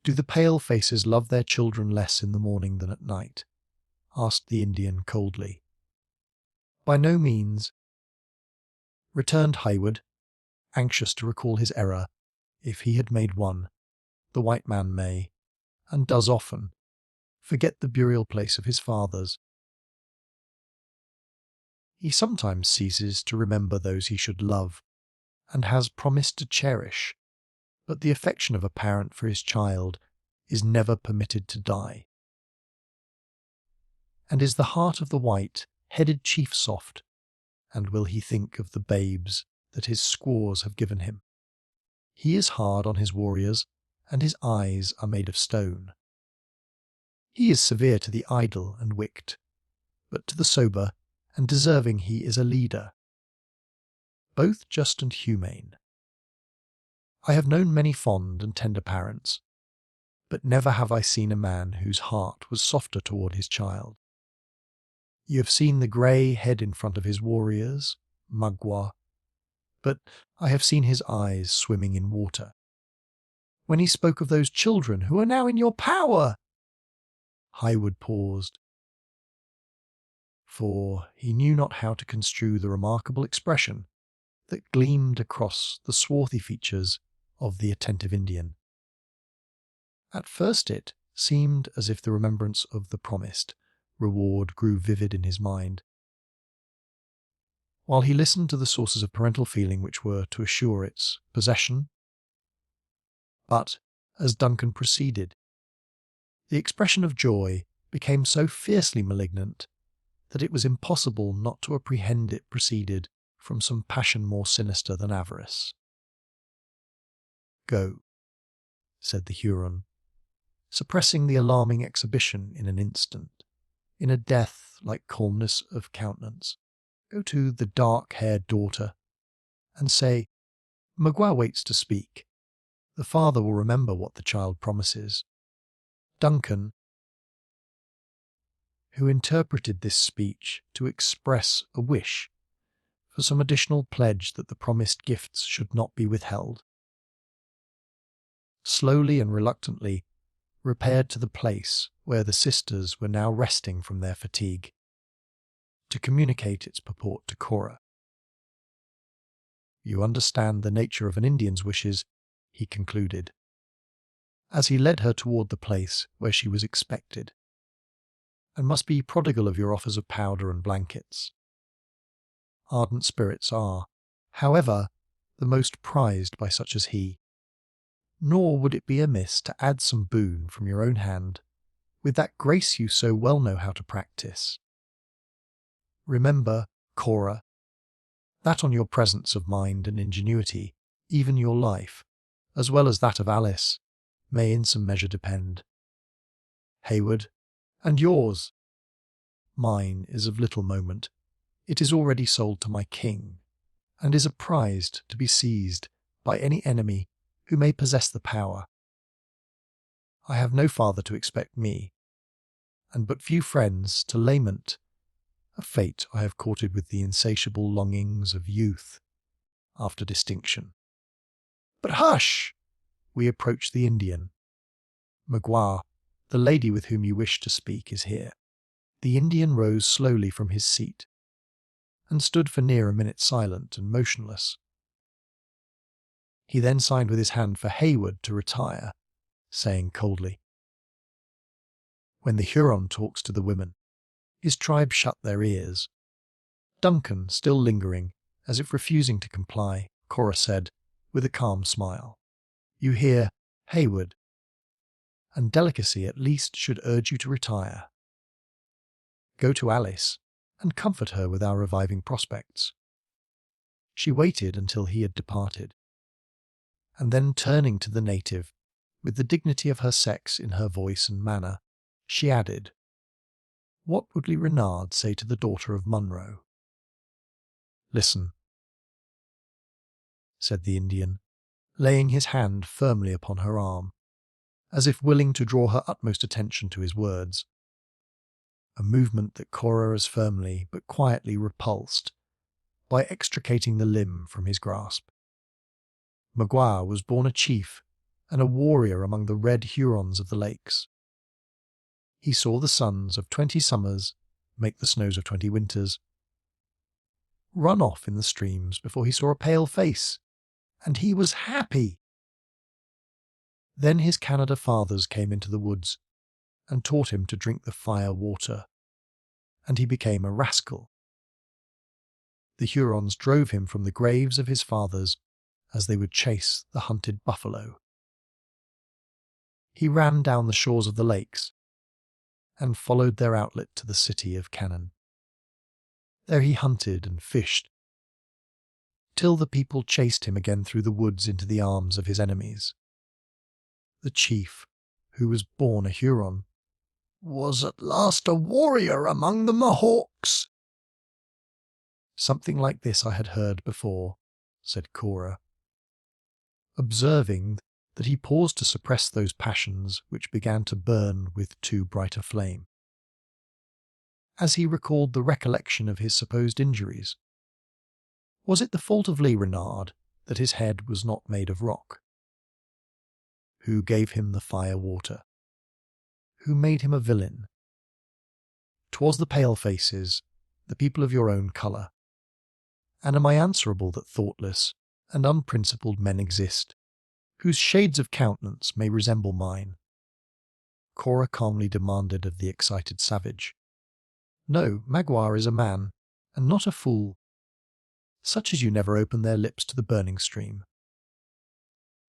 Do the pale faces love their children less in the morning than at night? Asked the Indian coldly. By no means, returned Haywood, anxious to recall his error. If he had made one, the white man may, and does often, forget the burial place of his fathers. He sometimes ceases to remember those he should love, and has promised to cherish, but the affection of a parent for his child is never permitted to die. And is the heart of the white-headed chief soft, and will he think of the babes that his squaws have given him? He is hard on his warriors, and his eyes are made of stone. He is severe to the idle and wicked, but to the sober and deserving he is a leader, both just and humane. I have known many fond and tender parents, but never have I seen a man whose heart was softer toward his child. You have seen the grey head in front of his warriors, Magua, but I have seen his eyes swimming in water. When he spoke of those children who are now in your power, Haywood paused, for he knew not how to construe the remarkable expression that gleamed across the swarthy features of the attentive Indian. At first it seemed as if the remembrance of the promised reward grew vivid in his mind, while he listened to the sources of parental feeling which were to assure its possession. But, as Duncan proceeded, the expression of joy became so fiercely malignant that it was impossible not to apprehend it proceeded from some passion more sinister than avarice. "Go," said the Huron, suppressing the alarming exhibition in an instant, in a death-like calmness of countenance. "Go to the dark-haired daughter, and say, Magua waits to speak. The father will remember what the child promises." Duncan, who interpreted this speech to express a wish for some additional pledge that the promised gifts should not be withheld, slowly and reluctantly repaired to the place where the sisters were now resting from their fatigue, to communicate its purport to Cora. "You understand the nature of an Indian's wishes," he concluded, as he led her toward the place where she was expected, "and must be prodigal of your offers of powder and blankets. Ardent spirits are, however, the most prized by such as he, nor would it be amiss to add some boon from your own hand, with that grace you so well know how to practice. Remember, Cora, that on your presence of mind and ingenuity, even your life, as well as that of Alice, may in some measure depend. Haywood, and yours. Mine is of little moment. It is already sold to my king, and is a prize to be seized by any enemy who may possess the power. I have no father to expect me, and but few friends to lament a fate I have courted with the insatiable longings of youth after distinction. But hush! We approach the Indian. Magua, the lady with whom you wish to speak is here." The Indian rose slowly from his seat, and stood for near a minute silent and motionless. He then signed with his hand for Haywood to retire, saying coldly, "When the Huron talks to the women, his tribe shut their ears." Duncan, still lingering, as if refusing to comply, Cora said, with a calm smile, "You hear, Haywood, and delicacy at least should urge you to retire. Go to Alice, and comfort her with our reviving prospects." She waited until he had departed, and then turning to the native, With the dignity of her sex in her voice and manner, she added, "What would Lee Renard say to the daughter of Munro?" "Listen," said the Indian, laying his hand firmly upon her arm, as if willing to draw her utmost attention to his words. A movement that Cora as firmly but quietly repulsed by extricating the limb from his grasp. Magua was born a chief and a warrior among the red Hurons of the lakes. He saw the suns of 20 summers make the snows of 20 winters, run off in the streams before he saw a pale face, and he was happy. Then his Canada fathers came into the woods and taught him to drink the fire water, and he became a rascal. The Hurons drove him from the graves of his fathers as they would chase the hunted buffalo. He ran down the shores of the lakes and followed their outlet to the city of Cannon. There he hunted and fished, till the people chased him again through the woods into the arms of his enemies. The chief, who was born a Huron, was at last a warrior among the Mohawks. Something like this I had heard before, said Cora, observing that he paused to suppress those passions which began to burn with too bright a flame. As he recalled the recollection of his supposed injuries, was it the fault of Lee Renard that his head was not made of rock? Who gave him the fire water? Who made him a villain? 'Twas the pale-faces, the people of your own colour. And am I answerable that thoughtless and unprincipled men exist, whose shades of countenance may resemble mine? Cora calmly demanded of the excited savage. No, Magua is a man, and not a fool. Such as you never open their lips to the burning stream.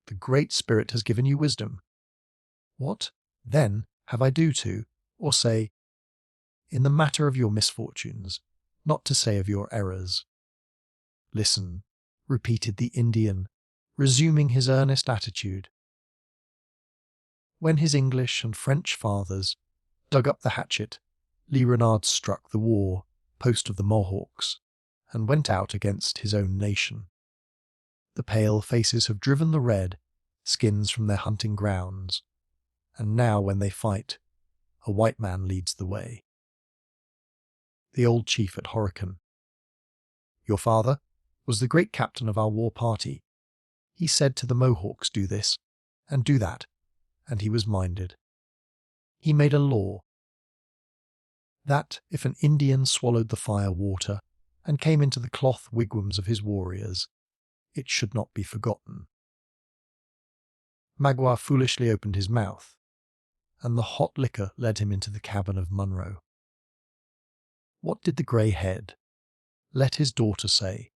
The Great Spirit has given you wisdom. What, then, have I do to, or say, in the matter of your misfortunes, not to say of your errors? Listen, repeated the Indian, resuming his earnest attitude. When his English and French fathers dug up the hatchet, Lee Renard struck the war post of the Mohawks and went out against his own nation. The pale faces have driven the red skins from their hunting grounds, and now when they fight, a white man leads the way. The old chief at Horican. Your father was the great captain of our war party. He said to the Mohawks, do this, and do that, and he was minded. He made a law that if an Indian swallowed the fire water and came into the cloth wigwams of his warriors, it should not be forgotten. Magua foolishly opened his mouth, and the hot liquor led him into the cabin of Munro. What did the grey head let his daughter say?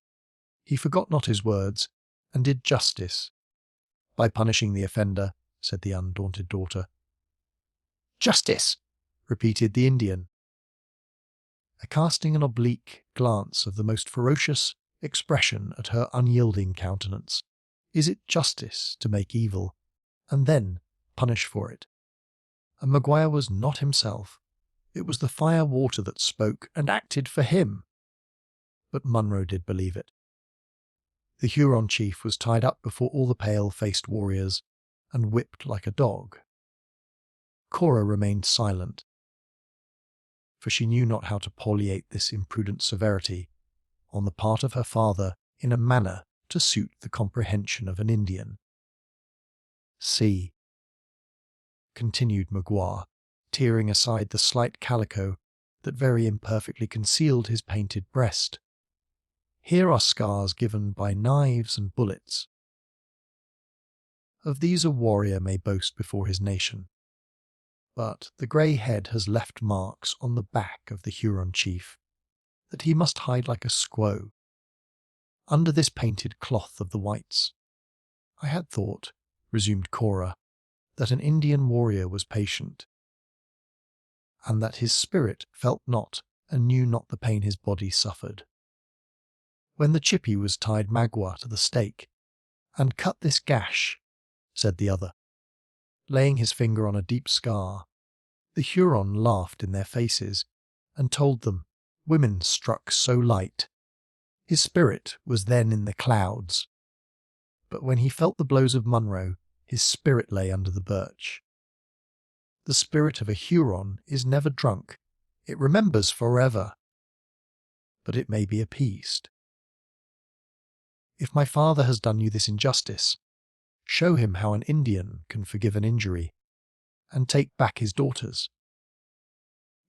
He forgot not his words, and did justice. By punishing the offender, said the undaunted daughter. Justice, repeated the Indian, casting an oblique glance of the most ferocious expression at her unyielding countenance. Is it justice to make evil, and then punish for it? And Maguire was not himself. It was the fire water that spoke and acted for him. But Munro did believe it. The Huron chief was tied up before all the pale-faced warriors and whipped like a dog. Cora remained silent, for she knew not how to palliate this imprudent severity on the part of her father in a manner to suit the comprehension of an Indian. See, continued Magua, tearing aside the slight calico that very imperfectly concealed his painted breast. Here are scars given by knives and bullets. Of these a warrior may boast before his nation. But the grey head has left marks on the back of the Huron chief that he must hide like a squaw, under this painted cloth of the whites. I had thought, resumed Cora, that an Indian warrior was patient, and that his spirit felt not and knew not the pain his body suffered. When the chippy was tied Magua to the stake, and cut this gash, said the other, Laying his finger on a deep scar, the Huron laughed in their faces and told them women struck so light. His spirit was then in the clouds. But when he felt the blows of Munro, his spirit lay under the birch. The spirit of a Huron is never drunk. It remembers forever. But it may be appeased. If my father has done you this injustice, show him how an Indian can forgive an injury and take back his daughters.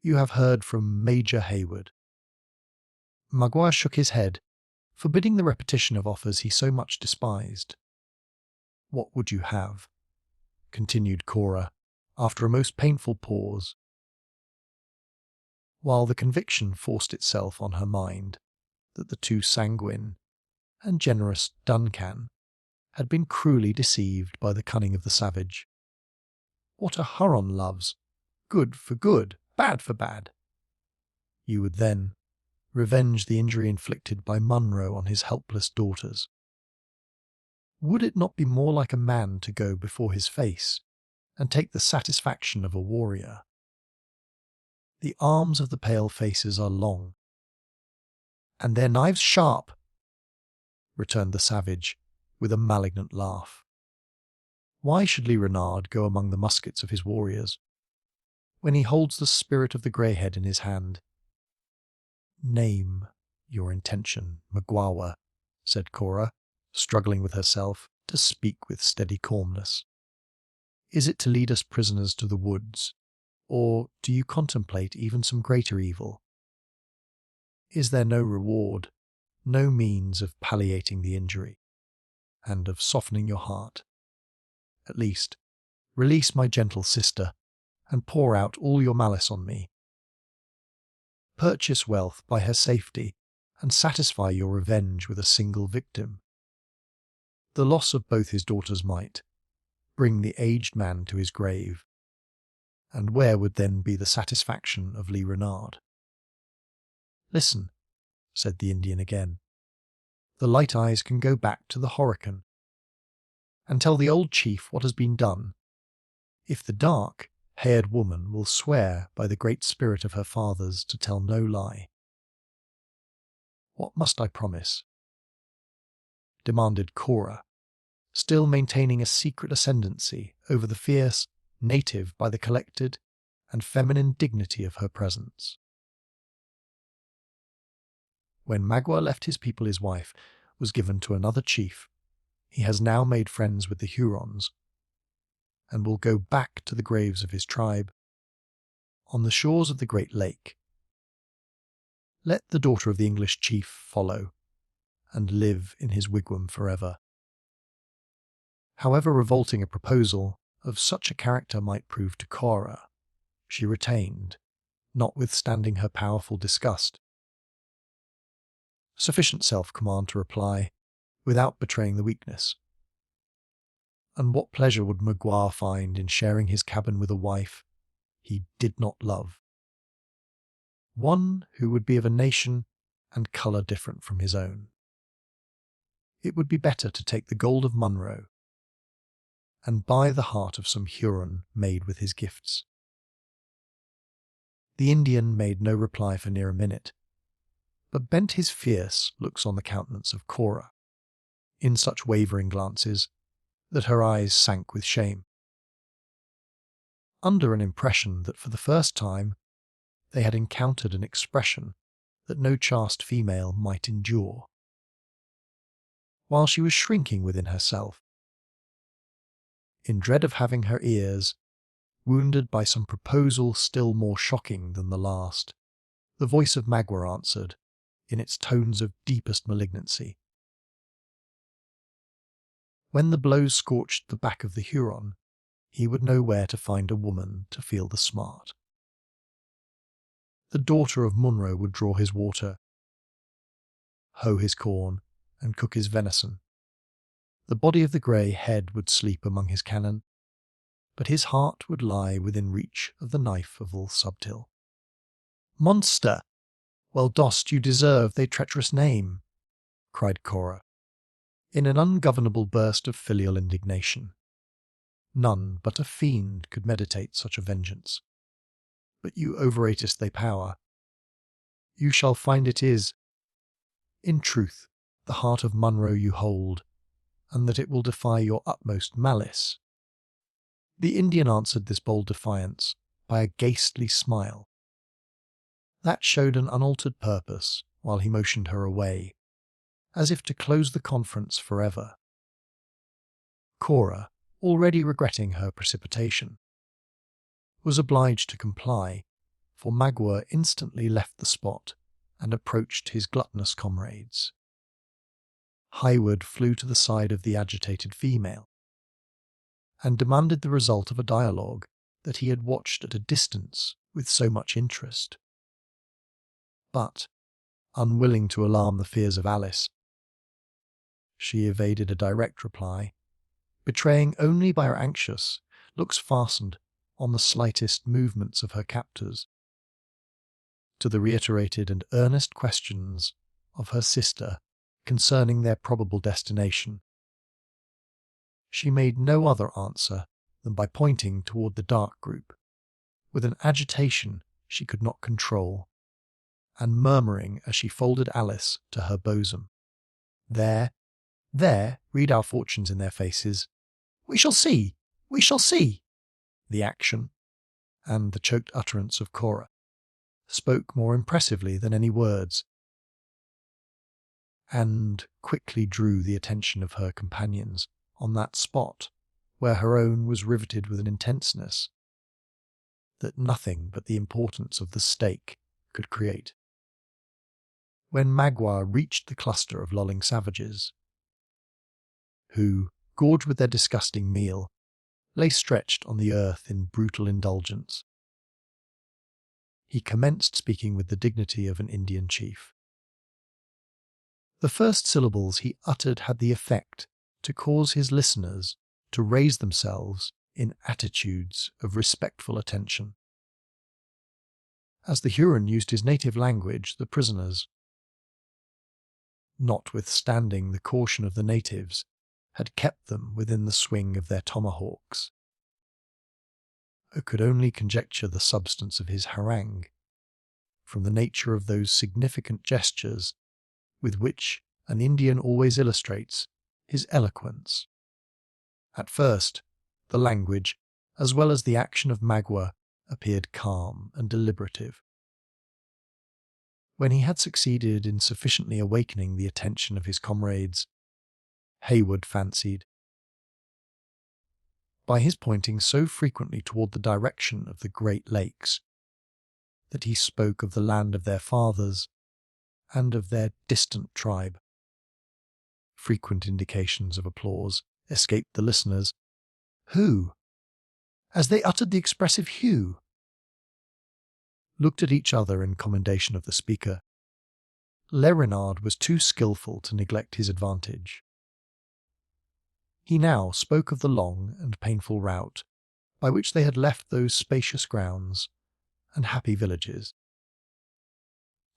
You have heard from Major Hayward. Magua shook his head, forbidding the repetition of offers he so much despised. What would you have? Continued Cora, after a most painful pause. While the conviction forced itself on her mind that the too sanguine and generous Duncan had been cruelly deceived by the cunning of the savage. What a Huron loves, good for good, bad for bad. You would then revenge the injury inflicted by Munro on his helpless daughters. Would it not be more like a man to go before his face and take the satisfaction of a warrior? The arms of the pale faces are long, and their knives sharp, returned the savage with a malignant laugh. Why should Lee Renard go among the muskets of his warriors when he holds the spirit of the greyhead in his hand? Name your intention, Magua, said Cora, struggling with herself to speak with steady calmness. Is it to lead us prisoners to the woods, or do you contemplate even some greater evil? Is there no reward, no means of palliating the injury, and of softening your heart? At least, release my gentle sister, and pour out all your malice on me. Purchase wealth by her safety, and satisfy your revenge with a single victim. The loss of both his daughters might bring the aged man to his grave, and where would then be the satisfaction of Lee Renard? Listen, said the Indian again. The light eyes can go back to the Horican, and tell the old chief what has been done, if the dark-haired woman will swear by the great spirit of her fathers to tell no lie. What must I promise? Demanded Cora, still maintaining a secret ascendancy over the fierce native by the collected and feminine dignity of her presence. When Magua left his people, his wife was given to another chief. He has now made friends with the Hurons, and will go back to the graves of his tribe on the shores of the Great Lake. Let the daughter of the English chief follow, and live in his wigwam forever. However revolting a proposal of such a character might prove to Cora, she retained, notwithstanding her powerful disgust, sufficient self-command to reply, without betraying the weakness. And what pleasure would Magua find in sharing his cabin with a wife he did not love? One who would be of a nation and colour different from his own. It would be better to take the gold of Munro and buy the heart of some Huron made with his gifts. The Indian made no reply for near a minute, but bent his fierce looks on the countenance of Cora, in such wavering glances that her eyes sank with shame, under an impression that for the first time they had encountered an expression that no chaste female might endure. While she was shrinking within herself, in dread of having her ears wounded by some proposal still more shocking than the last, the voice of Magua answered, in its tones of deepest malignancy. When the blows scorched the back of the Huron, he would know where to find a woman to feel the smart. The daughter of Munro would draw his water, hoe his corn, and cook his venison. The body of the grey head would sleep among his cannon, but his heart would lie within reach of the knife of all subtil. "Monster! Well dost you deserve thy treacherous name," cried Cora, in an ungovernable burst of filial indignation. None but a fiend could meditate such a vengeance. But you overratest thy power. You shall find it is, in truth, the heart of Munro you hold, and that it will defy your utmost malice. The Indian answered this bold defiance by a ghastly smile. That showed an unaltered purpose, while he motioned her away, as if to close the conference forever. Cora, already regretting her precipitation, was obliged to comply, for Magua instantly left the spot and approached his gluttonous comrades. Highward flew to the side of the agitated female, and demanded the result of a dialogue that he had watched at a distance with so much interest. But, unwilling to alarm the fears of Alice, she evaded a direct reply, betraying only by her anxious looks fastened on the slightest movements of her captors, to the reiterated and earnest questions of her sister concerning their probable destination. She made no other answer than by pointing toward the dark group, with an agitation she could not control, and murmuring as she folded Alice to her bosom, There, read our fortunes in their faces. We shall see! We shall see!" The action, and the choked utterance of Cora, spoke more impressively than any words, and quickly drew the attention of her companions on that spot where her own was riveted with an intenseness that nothing but the importance of the stake could create. When Magua reached the cluster of lolling savages, who, gorged with their disgusting meal, lay stretched on the earth in brutal indulgence, he commenced speaking with the dignity of an Indian chief. The first syllables he uttered had the effect to cause his listeners to raise themselves in attitudes of respectful attention. As the Huron used his native language, the prisoners, notwithstanding the caution of the natives, had kept them within the swing of their tomahawks. I could only conjecture the substance of his harangue from the nature of those significant gestures with which an Indian always illustrates his eloquence. At first, the language, as well as the action of Magua, appeared calm and deliberative. When he had succeeded in sufficiently awakening the attention of his comrades, Hayward fancied, by his pointing so frequently toward the direction of the Great Lakes, that he spoke of the land of their fathers and of their distant tribe. Frequent indications of applause escaped the listeners, who, as they uttered the expressive hue, looked at each other in commendation of the speaker. Le Renard was too skilful to neglect his advantage. He now spoke of the long and painful route by which they had left those spacious grounds and happy villages,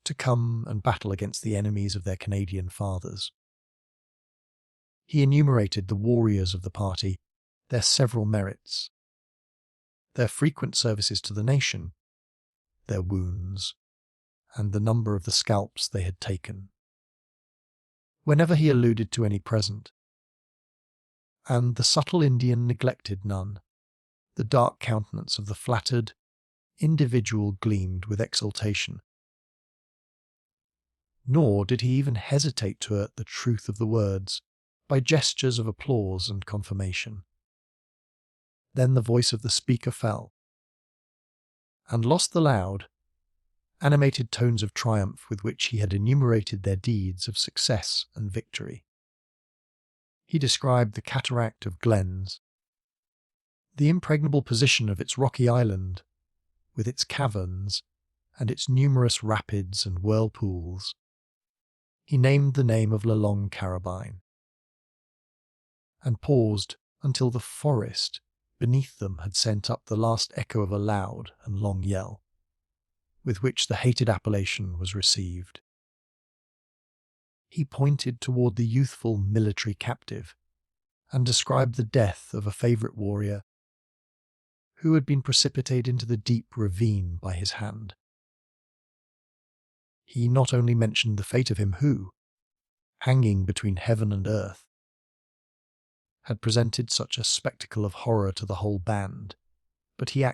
to come and battle against the enemies of their Canadian fathers. He enumerated the warriors of the party, their several merits, their frequent services to the nation, their wounds, and the number of the scalps they had taken. Whenever he alluded to any present, and the subtle Indian neglected none, the dark countenance of the flattered individual gleamed with exultation. Nor did he even hesitate to urge the truth of the words by gestures of applause and confirmation. Then the voice of the speaker fell, and lost the loud, animated tones of triumph with which he had enumerated their deeds of success and victory. He described the cataract of Glens, the impregnable position of its rocky island, with its caverns and its numerous rapids and whirlpools. He named the name of La Longue Carabine, and paused until the forest beneath them had sent up the last echo of a loud and long yell, with which the hated appellation was received. He pointed toward the youthful military captive, and described the death of a favourite warrior who had been precipitated into the deep ravine by his hand. He not only mentioned the fate of him who, hanging between heaven and earth, had presented such a spectacle of horror to the whole band, but he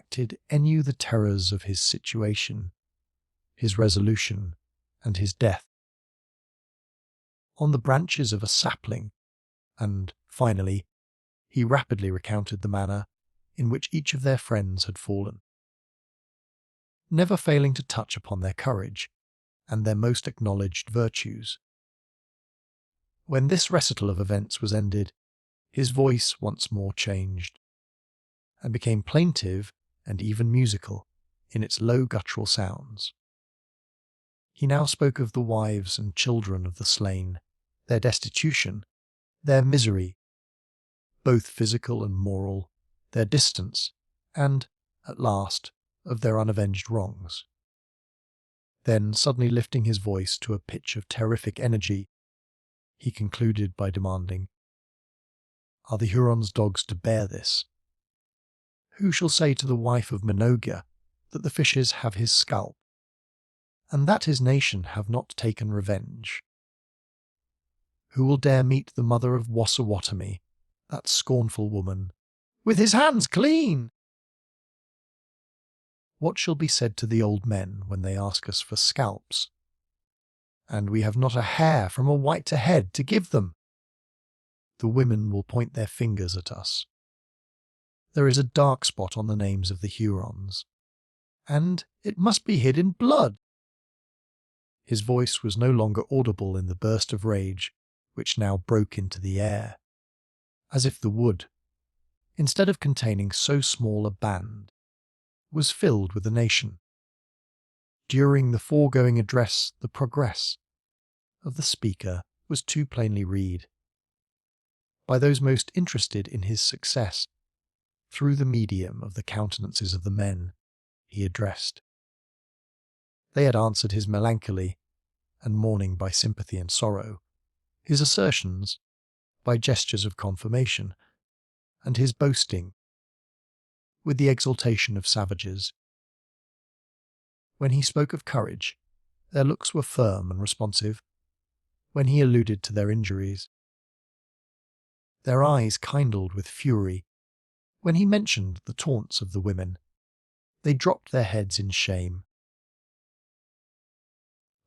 knew the terrors of his situation, his resolution, and his death. On the branches of a sapling, and, finally, he rapidly recounted the manner in which each of their friends had fallen, never failing to touch upon their courage and their most acknowledged virtues. When this recital of events was ended, his voice once more changed, and became plaintive and even musical in its low guttural sounds. He now spoke of the wives and children of the slain, their destitution, their misery, both physical and moral, their distance, and, at last, of their unavenged wrongs. Then, suddenly lifting his voice to a pitch of terrific energy, he concluded by demanding, "Are the Hurons' dogs to bear this? Who shall say to the wife of Minoga that the fishes have his scalp, and that his nation have not taken revenge? Who will dare meet the mother of Wassawatami, that scornful woman, with his hands clean? What shall be said to the old men when they ask us for scalps, and we have not a hair from a white head to give them? The women will point their fingers at us. There is a dark spot on the names of the Hurons, and it must be hid in blood." His voice was no longer audible in the burst of rage which now broke into the air, as if the wood, instead of containing so small a band, was filled with a nation. During the foregoing address, the progress of the speaker was too plainly read by those most interested in his success through the medium of the countenances of the men he addressed. They had answered his melancholy and mourning by sympathy and sorrow, his assertions by gestures of confirmation, and his boasting with the exultation of savages. When he spoke of courage, their looks were firm and responsive. When he alluded to their injuries, their eyes kindled with fury. When he mentioned the taunts of the women, they dropped their heads in shame.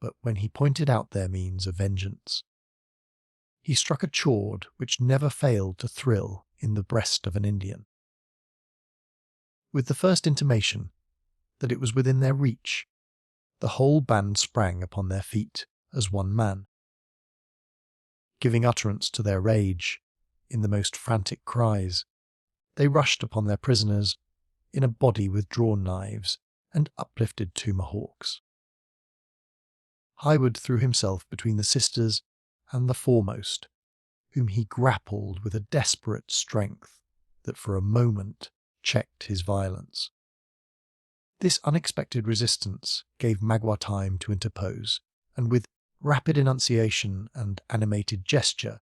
But when he pointed out their means of vengeance, he struck a chord which never failed to thrill in the breast of an Indian. With the first intimation that it was within their reach, the whole band sprang upon their feet as one man. Giving utterance to their rage in the most frantic cries, they rushed upon their prisoners in a body with drawn knives and uplifted tomahawks. Highwood threw himself between the sisters and the foremost, whom he grappled with a desperate strength that for a moment checked his violence. This unexpected resistance gave Magua time to interpose, and with rapid enunciation and animated gesture,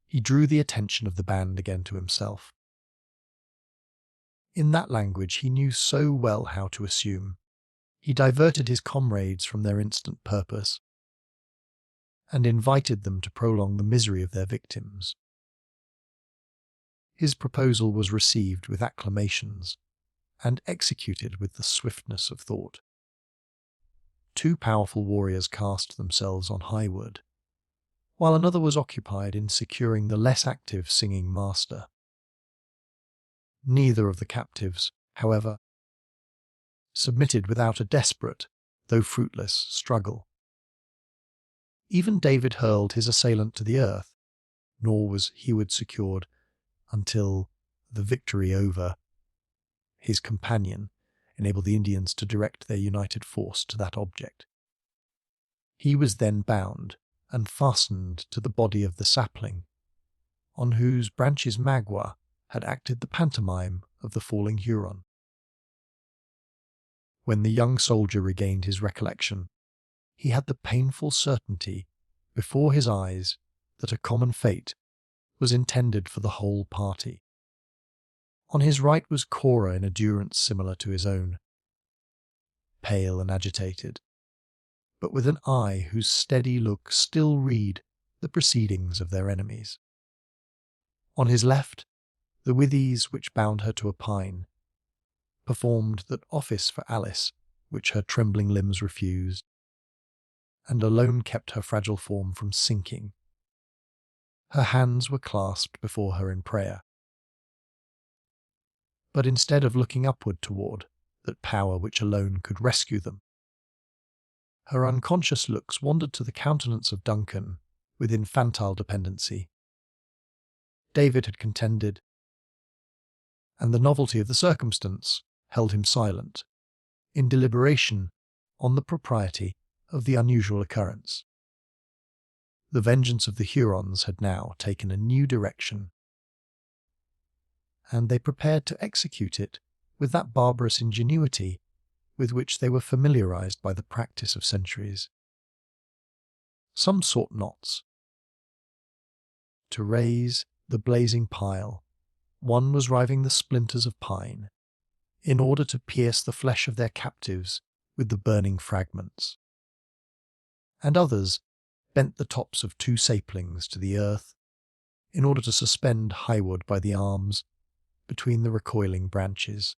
he drew the attention of the band again to himself. In that language he knew so well how to assume, he diverted his comrades from their instant purpose, and invited them to prolong the misery of their victims. His proposal was received with acclamations, and executed with the swiftness of thought. 2 powerful warriors cast themselves on Highwood, while another was occupied in securing the less active singing master. Neither of the captives, however, submitted without a desperate, though fruitless, struggle. Even David hurled his assailant to the earth, nor was Hiward secured until, the victory over, his companion enabled the Indians to direct their united force to that object. He was then bound and fastened to the body of the sapling, on whose branches Magua had acted the pantomime of the falling Huron. When the young soldier regained his recollection, he had the painful certainty before his eyes that a common fate was intended for the whole party. On his right was Cora in a durance similar to his own, pale and agitated, but with an eye whose steady look still read the proceedings of their enemies. On his left, the withies which bound her to a pine performed that office for Alice which her trembling limbs refused, and alone kept her fragile form from sinking. Her hands were clasped before her in prayer. But instead of looking upward toward that power which alone could rescue them, her unconscious looks wandered to the countenance of Duncan with infantile dependency. David had contended, and the novelty of the circumstance held him silent, in deliberation on the propriety of the unusual occurrence. The vengeance of the Hurons had now taken a new direction, and they prepared to execute it with that barbarous ingenuity with which they were familiarized by the practice of centuries. Some sought knots to raise the blazing pile. One was riving the splinters of pine, in order to pierce the flesh of their captives with the burning fragments. And others bent the tops of 2 saplings to the earth, in order to suspend highward by the arms between the recoiling branches.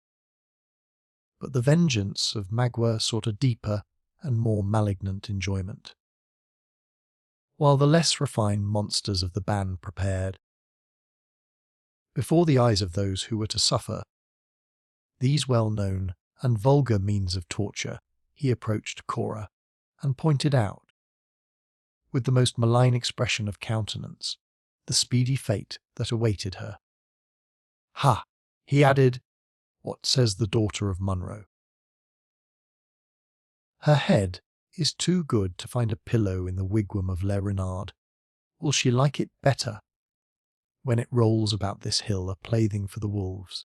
But the vengeance of Magua sought a deeper and more malignant enjoyment. While the less refined monsters of the band prepared, before the eyes of those who were to suffer these well-known and vulgar means of torture, he approached Cora and pointed out, with the most malign expression of countenance, the speedy fate that awaited her. "Ha!" he added, "what says the daughter of Munro? Her head is too good to find a pillow in the wigwam of Le Renard. Will she like it better when it rolls about this hill a plaything for the wolves?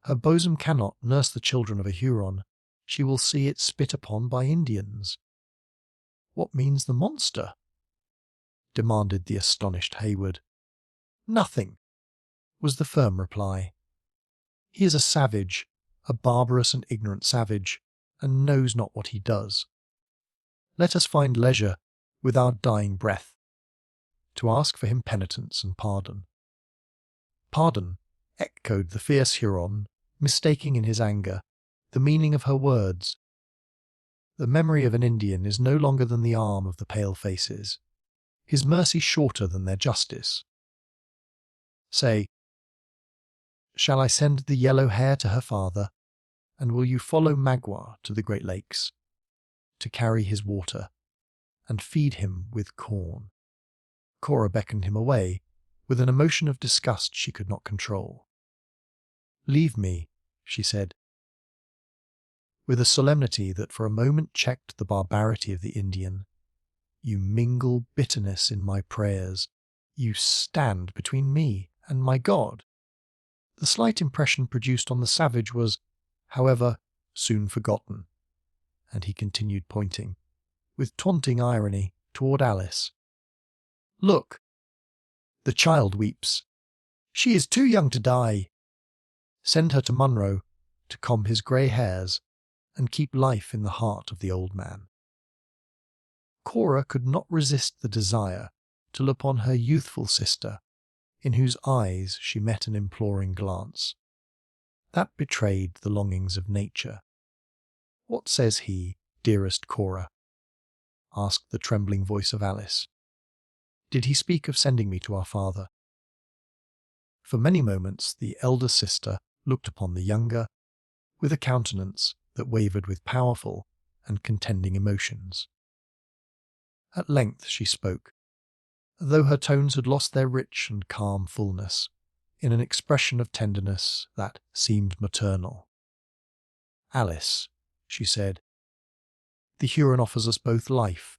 Her bosom cannot nurse the children of a Huron. She will see it spit upon by Indians." "What means the monster?" demanded the astonished Hayward. "Nothing," was the firm reply. "He is a savage, a barbarous and ignorant savage, and knows not what he does. Let us find leisure, with our dying breath, to ask for him penitence and pardon." "Pardon," echoed the fierce Huron, mistaking in his anger the meaning of her words. "The memory of an Indian is no longer than the arm of the pale-faces, his mercy shorter than their justice. Say, shall I send the yellow hair to her father, and will you follow Magua to the Great Lakes, to carry his water, and feed him with corn?" Cora beckoned him away, with an emotion of disgust she could not control. "Leave me," she said, with a solemnity that for a moment checked the barbarity of the Indian. "You mingle bitterness in my prayers. You stand between me and my God." The slight impression produced on the savage was, however, soon forgotten, and he continued pointing, with taunting irony, toward Alice. "Look! The child weeps. She is too young to die. Send her to Munro to comb his grey hairs and keep life in the heart of the old man." Cora could not resist the desire to look upon her youthful sister, in whose eyes she met an imploring glance. That betrayed the longings of nature. "What says he, dearest Cora?" asked the trembling voice of Alice. "Did he speak of sending me to our father?" For many moments the elder sister looked upon the younger with a countenance that wavered with powerful and contending emotions. At length she spoke, though her tones had lost their rich and calm fullness, in an expression of tenderness that seemed maternal. "Alice," she said, "the Huron offers us both life,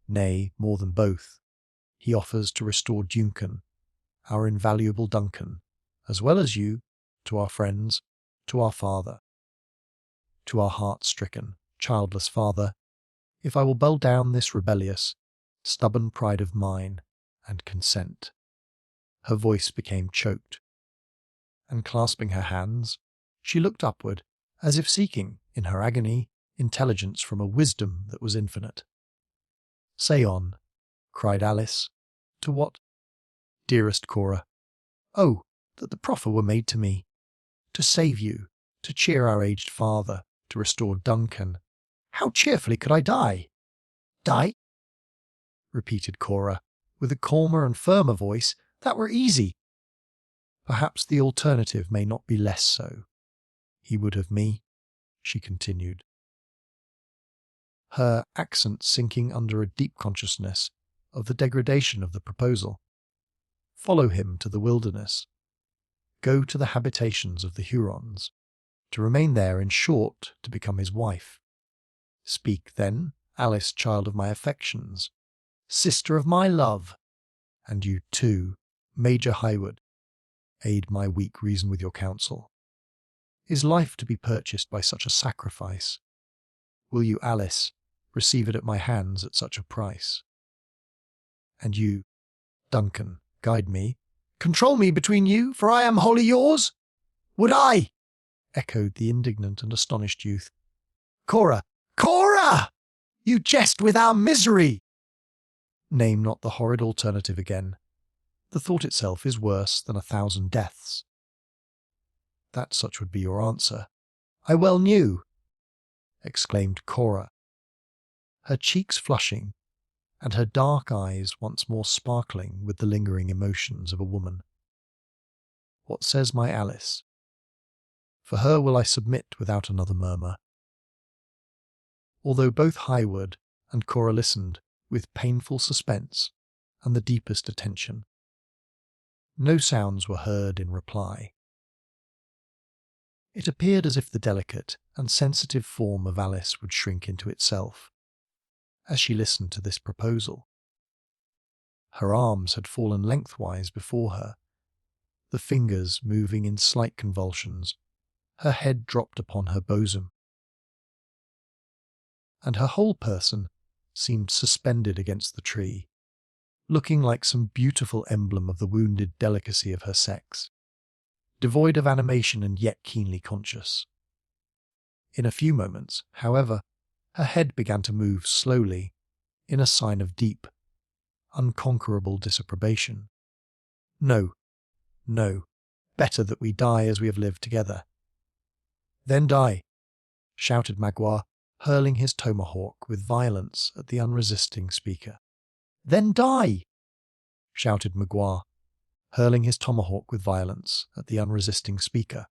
nay, more than both. He offers to restore Duncan, our invaluable Duncan, as well as you, to our friends, to our father, to our heart-stricken, childless father, if I will bow down this rebellious, stubborn pride of mine, and consent." Her voice became choked. and clasping her hands, she looked upward, as if seeking, in her agony, intelligence from a wisdom that was infinite. "Say on," cried Alice. "To what?" "Dearest Cora." "Oh, that the proffer were made to me. To save you, to cheer our aged father, to restore Duncan. How cheerfully could I die?" "Die?" repeated Cora, with a calmer and firmer voice. "That were easy." "Perhaps the alternative may not be less so. He would have me," she continued, her accent sinking under a deep consciousness of the degradation of the proposal. "Follow him to the wilderness. Go to the habitations of the Hurons, to remain there, in short, to become his wife. Speak, then, Alice, child of my affections, sister of my love, and you too, Major Highwood, aid my weak reason with your counsel. Is life to be purchased by such a sacrifice? Will you, Alice, receive it at my hands at such a price? And you, Duncan, guide me. Control me between you, for I am wholly yours? Would I? Echoed the indignant and astonished youth. Cora! Cora! You jest with our misery! Name not the horrid alternative again. The thought itself is worse than 1,000 deaths. That such would be your answer, I well knew, exclaimed Cora, her cheeks flushing and her dark eyes once more sparkling with the lingering emotions of a woman. What says my Alice? For her will I submit without another murmur. Although both Highwood and Cora listened with painful suspense and the deepest attention, no sounds were heard in reply. It appeared as if the delicate and sensitive form of Alice would shrink into itself as she listened to this proposal. Her arms had fallen lengthwise before her, the fingers moving in slight convulsions, her head dropped upon her bosom, and her whole person seemed suspended against the tree, looking like some beautiful emblem of the wounded delicacy of her sex, devoid of animation and yet keenly conscious. In a few moments, however, her head began to move slowly, in a sign of deep, unconquerable disapprobation. No, no, better that we die as we have lived together. Then die, shouted Magua, hurling his tomahawk with violence at the unresisting speaker. Then die, shouted Magua, hurling his tomahawk with violence at the unresisting speaker,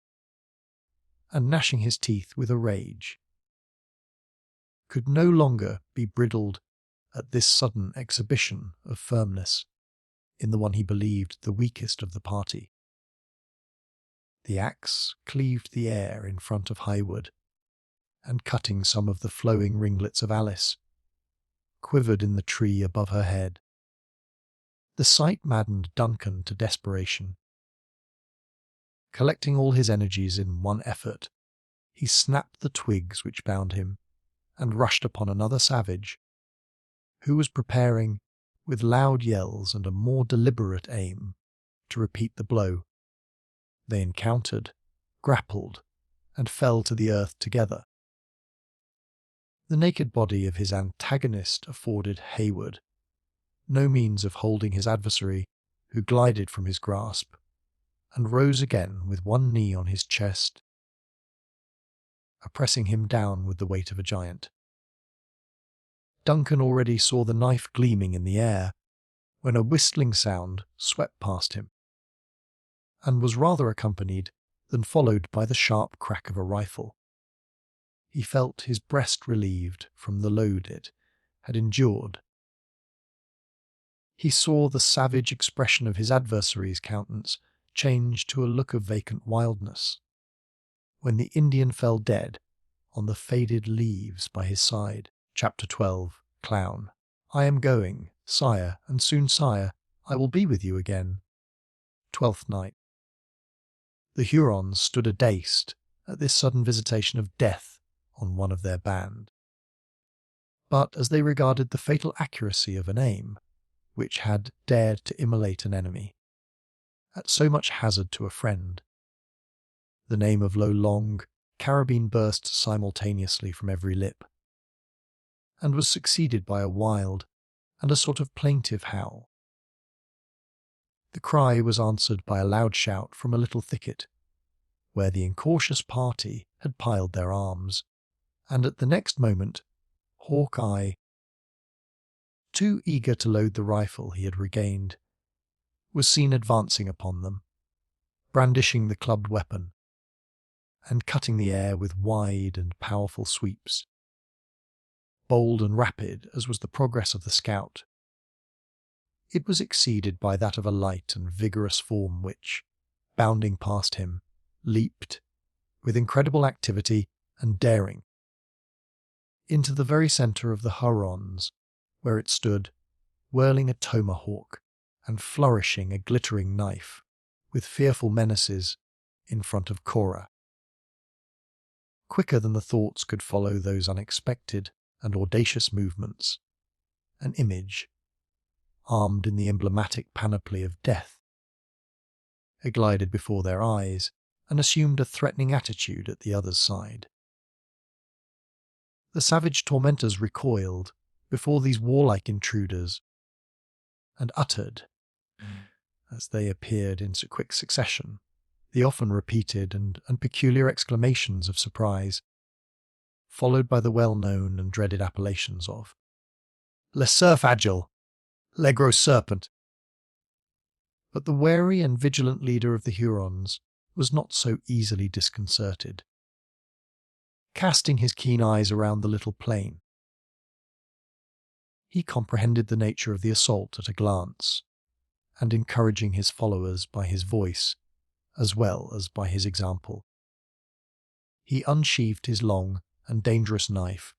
and gnashing his teeth with a rage. Could no longer be bridled at this sudden exhibition of firmness in the one he believed the weakest of the party. The axe cleaved the air in front of Highwood, and cutting some of the flowing ringlets of Alice, quivered in the tree above her head. The sight maddened Duncan to desperation. Collecting all his energies in one effort, he snapped the twigs which bound him, and rushed upon another savage, who was preparing, with loud yells and a more deliberate aim, to repeat the blow. They encountered, grappled, and fell to the earth together. The naked body of his antagonist afforded Hayward no means of holding his adversary, who glided from his grasp, and rose again with one knee on his chest, oppressing him down with the weight of a giant. Duncan already saw the knife gleaming in the air, when a whistling sound swept past him, and was rather accompanied than followed by the sharp crack of a rifle. He felt his breast relieved from the load it had endured. He saw the savage expression of his adversary's countenance change to a look of vacant wildness, when the Indian fell dead on the faded leaves by his side. Chapter 12. Clown. I am going, sire, and soon, sire, I will be with you again. 12th Night. The Hurons stood adaced at this sudden visitation of death on one of their band. But as they regarded the fatal accuracy of an aim, which had dared to immolate an enemy, at so much hazard to a friend, The name of Lo Long carabine burst simultaneously from every lip, and was succeeded by a wild and a sort of plaintive howl. The cry was answered by a loud shout from a little thicket, where the incautious party had piled their arms, and at the next moment, Hawkeye, too eager to load the rifle he had regained, was seen advancing upon them, brandishing the clubbed weapon, and cutting the air with wide and powerful sweeps. Bold and rapid as was the progress of the scout, it was exceeded by that of a light and vigorous form which, bounding past him, leaped, with incredible activity and daring, into the very centre of the Hurons, where it stood, whirling a tomahawk and flourishing a glittering knife, with fearful menaces, in front of Cora. Quicker than the thoughts could follow those unexpected and audacious movements, an image, armed in the emblematic panoply of death, glided before their eyes and assumed a threatening attitude at the other's side. The savage tormentors recoiled before these warlike intruders, and uttered, as they appeared in quick succession, the often repeated and peculiar exclamations of surprise, followed by the well-known and dreaded appellations of Le Cerf Agile, Le Gros Serpent. But the wary and vigilant leader of the Hurons was not so easily disconcerted. Casting his keen eyes around the little plain, he comprehended the nature of the assault at a glance, and encouraging his followers by his voice as well as by his example, he unsheathed his long and dangerous knife,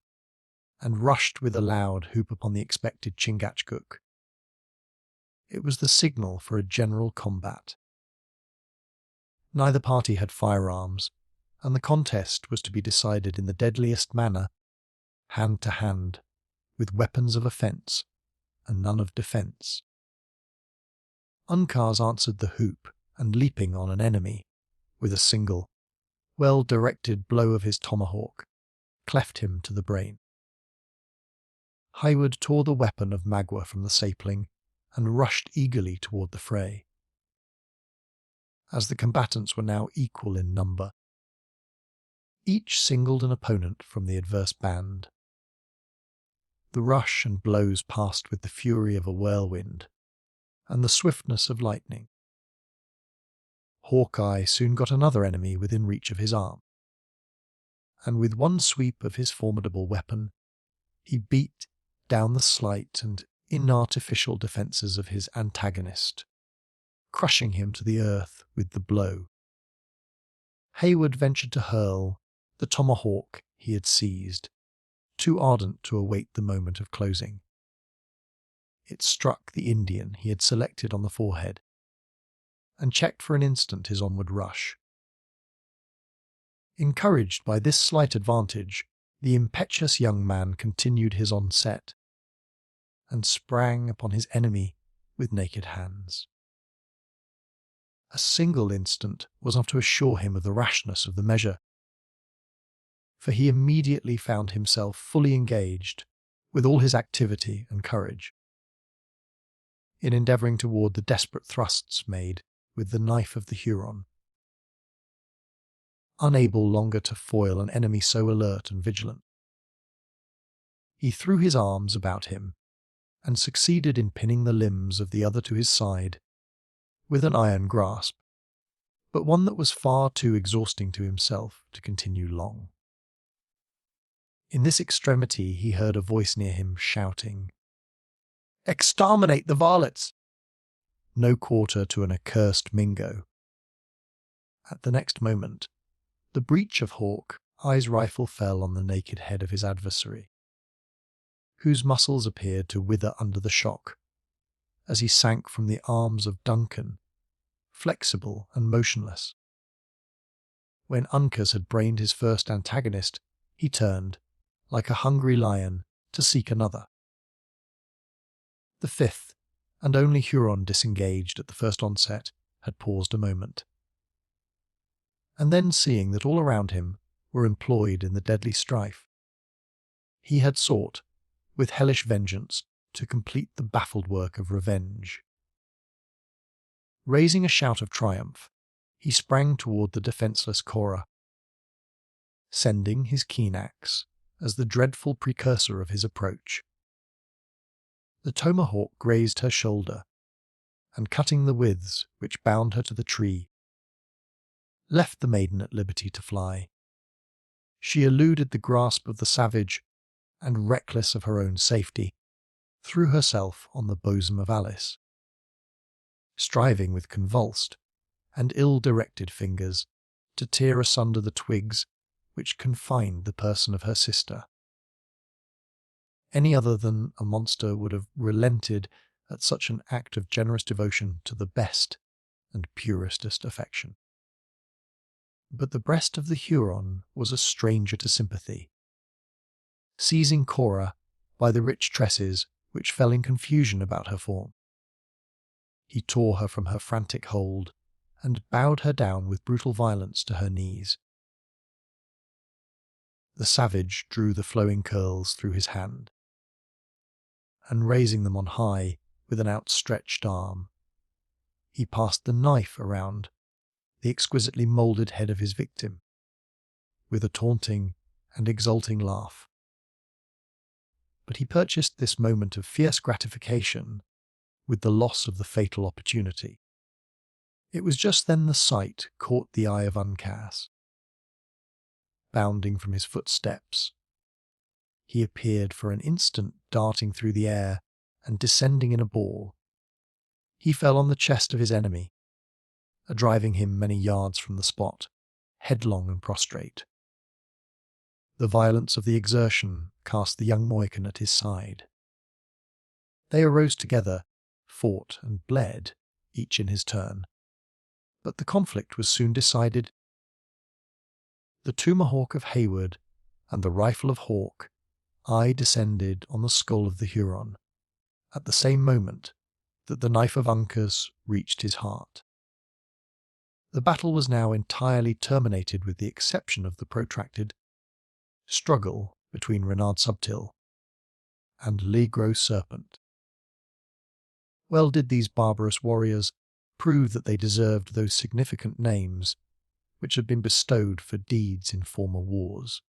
and rushed with a loud whoop upon the expected Chingachgook. It was the signal for a general combat. Neither party had firearms, and the contest was to be decided in the deadliest manner, hand to hand, with weapons of offence and none of defence. Uncas answered the whoop, and leaping on an enemy, with a single, well-directed blow of his tomahawk, cleft him to the brain. Hayward tore the weapon of Magua from the sapling, and rushed eagerly toward the fray. As the combatants were now equal in number, each singled an opponent from the adverse band. The rush and blows passed with the fury of a whirlwind and the swiftness of lightning. Hawkeye soon got another enemy within reach of his arm, and with one sweep of his formidable weapon, he beat down the slight and inartificial defences of his antagonist, crushing him to the earth with the blow. Hayward ventured to hurl the tomahawk he had seized, too ardent to await the moment of closing. It struck the Indian he had selected on the forehead, and checked for an instant his onward rush. Encouraged by this slight advantage, the impetuous young man continued his onset, and sprang upon his enemy with naked hands. A single instant was enough to assure him of the rashness of the measure, for he immediately found himself fully engaged, with all his activity and courage, in endeavouring to ward the desperate thrusts made with the knife of the Huron. Unable longer to foil an enemy so alert and vigilant, he threw his arms about him and succeeded in pinning the limbs of the other to his side with an iron grasp, but one that was far too exhausting to himself to continue long. In this extremity he heard a voice near him shouting, "Exterminate the varlets!" No quarter to an accursed Mingo. At the next moment, the breech of Hawkeye's rifle fell on the naked head of his adversary, whose muscles appeared to wither under the shock, as he sank from the arms of Duncan, flexible and motionless. When Uncas had brained his first antagonist, he turned, like a hungry lion, to seek another. The fifth and only Huron disengaged at the first onset had paused a moment. and then seeing that all around him were employed in the deadly strife, he had sought, with hellish vengeance, to complete the baffled work of revenge. Raising a shout of triumph, he sprang toward the defenseless Cora, sending his keen axe as the dreadful precursor of his approach. The tomahawk grazed her shoulder, and cutting the withes which bound her to the tree, left the maiden at liberty to fly. She eluded the grasp of the savage, and reckless of her own safety, threw herself on the bosom of Alice, striving with convulsed and ill-directed fingers to tear asunder the twigs which confined the person of her sister. Any other than a monster would have relented at such an act of generous devotion to the best and purestest affection. But the breast of the Huron was a stranger to sympathy. Seizing Cora by the rich tresses which fell in confusion about her form, he tore her from her frantic hold and bowed her down with brutal violence to her knees. The savage drew the flowing curls through his hand, and raising them on high with an outstretched arm, he passed the knife around the exquisitely moulded head of his victim, with a taunting and exulting laugh. But he purchased this moment of fierce gratification with the loss of the fatal opportunity. It was just then the sight caught the eye of Uncas. Bounding from his footsteps, he appeared for an instant darting through the air and descending in a ball. He fell on the chest of his enemy, driving him many yards from the spot, headlong and prostrate. The violence of the exertion cast the young Mohican at his side. They arose together, fought and bled, each in his turn. But the conflict was soon decided. The tomahawk of Hayward and the rifle of Hawke eye descended on the skull of the Huron, at the same moment that the knife of Uncas reached his heart. The battle was now entirely terminated with the exception of the protracted struggle between Renard Subtil and Le Gros Serpent. Well did these barbarous warriors prove that they deserved those significant names which had been bestowed for deeds in former wars.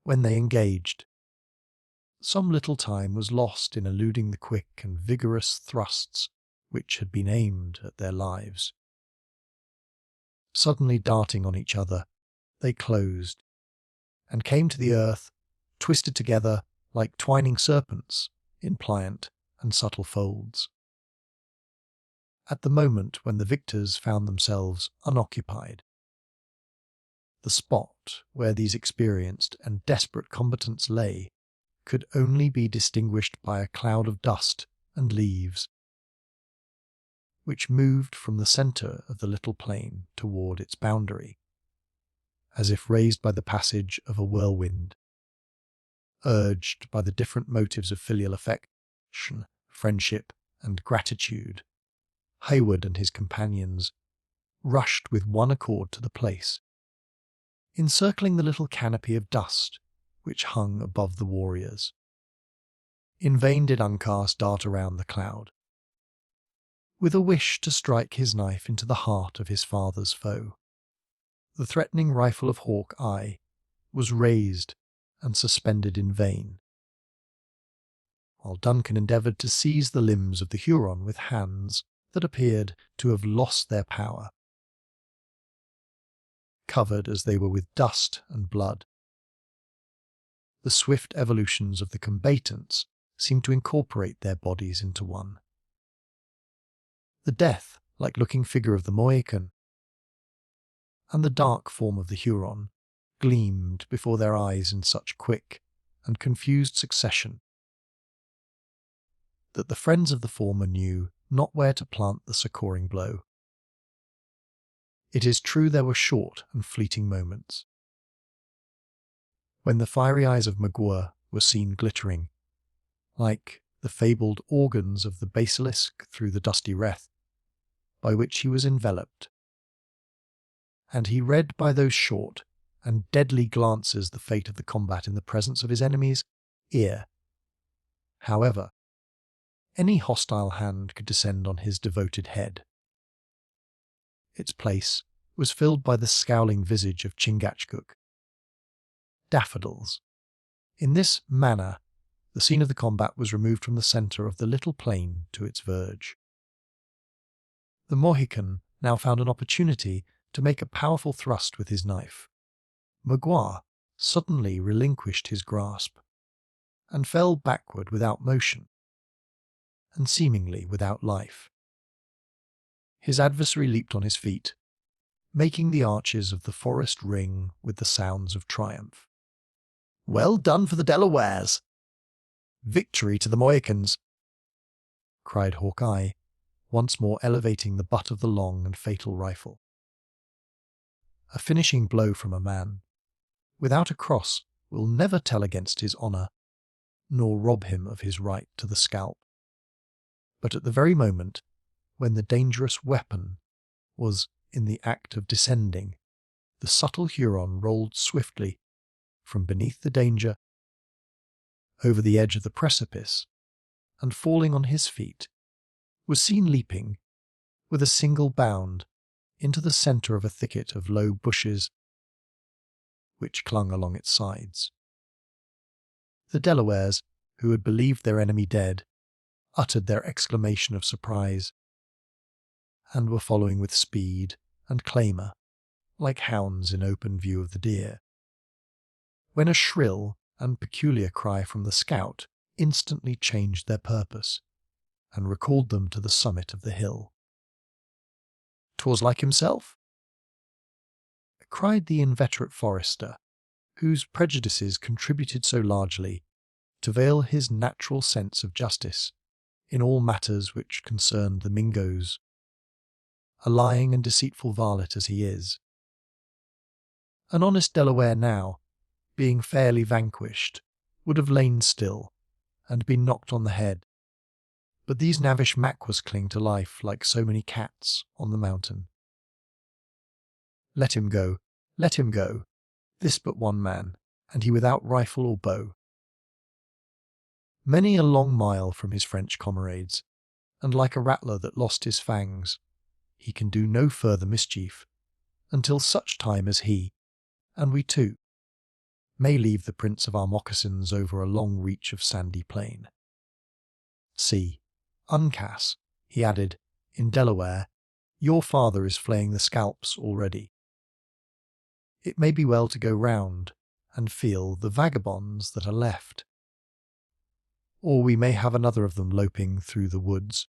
When they engaged, some little time was lost in eluding the quick and vigorous thrusts which had been aimed at their lives. Suddenly darting on each other, they closed, and came to the earth, twisted together like twining serpents in pliant and subtle folds. At the moment when the victors found themselves unoccupied, the spot where these experienced and desperate combatants lay could only be distinguished by a cloud of dust and leaves, which moved from the centre of the little plain toward its boundary, as if raised by the passage of a whirlwind. Urged by the different motives of filial affection, friendship, and gratitude, Hayward and his companions rushed with one accord to the place, encircling the little canopy of dust which hung above the warriors. In vain did Uncas dart around the cloud, with a wish to strike his knife into the heart of his father's foe. The threatening rifle of Hawk Eye was raised and suspended in vain, while Duncan endeavoured to seize the limbs of the Huron with hands that appeared to have lost their power, covered as they were with dust and blood. The swift evolutions of the combatants seemed to incorporate their bodies into one. The death-like looking figure of the Mohican and the dark form of the Huron gleamed before their eyes in such quick and confused succession that the friends of the former knew not where to plant the succouring blow. It is true there were short and fleeting moments, when the fiery eyes of Magua were seen glittering, like the fabled organs of the basilisk through the dusty wreath by which he was enveloped, and he read by those short and deadly glances the fate of the combat in the presence of his enemy's ear. However, any hostile hand could descend on his devoted head. Its place was filled by the scowling visage of Chingachgook. Daffodils. In this manner, the scene of the combat was removed from the centre of the little plain to its verge. The Mohican now found an opportunity to make a powerful thrust with his knife. Magua suddenly relinquished his grasp and fell backward without motion, and seemingly without life. His adversary leaped on his feet, making the arches of the forest ring with the sounds of triumph. "Well done for the Delawares! Victory to the Mohicans!" cried Hawkeye, once more elevating the butt of the long and fatal rifle. A finishing blow from a man, without a cross, will never tell against his honour, nor rob him of his right to the scalp. But at the very moment when the dangerous weapon was in the act of descending, the subtle Huron rolled swiftly from beneath the danger over the edge of the precipice, and falling on his feet, was seen leaping, with a single bound, into the centre of a thicket of low bushes which clung along its sides. The Delawares, who had believed their enemy dead, uttered their exclamation of surprise, and were following with speed and clamour, like hounds in open view of the deer, when a shrill and peculiar cry from the scout instantly changed their purpose, and recalled them to the summit of the hill. "'Twas like himself," cried the inveterate forester, whose prejudices contributed so largely to veil his natural sense of justice in all matters which concerned the Mingoes, a lying and deceitful varlet as he is. An honest Delaware now, being fairly vanquished, would have lain still and been knocked on the head, but these knavish Maquas cling to life like so many cats on the mountain. Let him go, this but one man, and he without rifle or bow. Many a long mile from his French comrades, and like a rattler that lost his fangs, he can do no further mischief, until such time as he, and we too, may leave the prints of our moccasins over a long reach of sandy plain. See, Uncas, he added, in Delaware, your father is flaying the scalps already. It may be well to go round and feel the vagabonds that are left, or we may have another of them loping through the woods,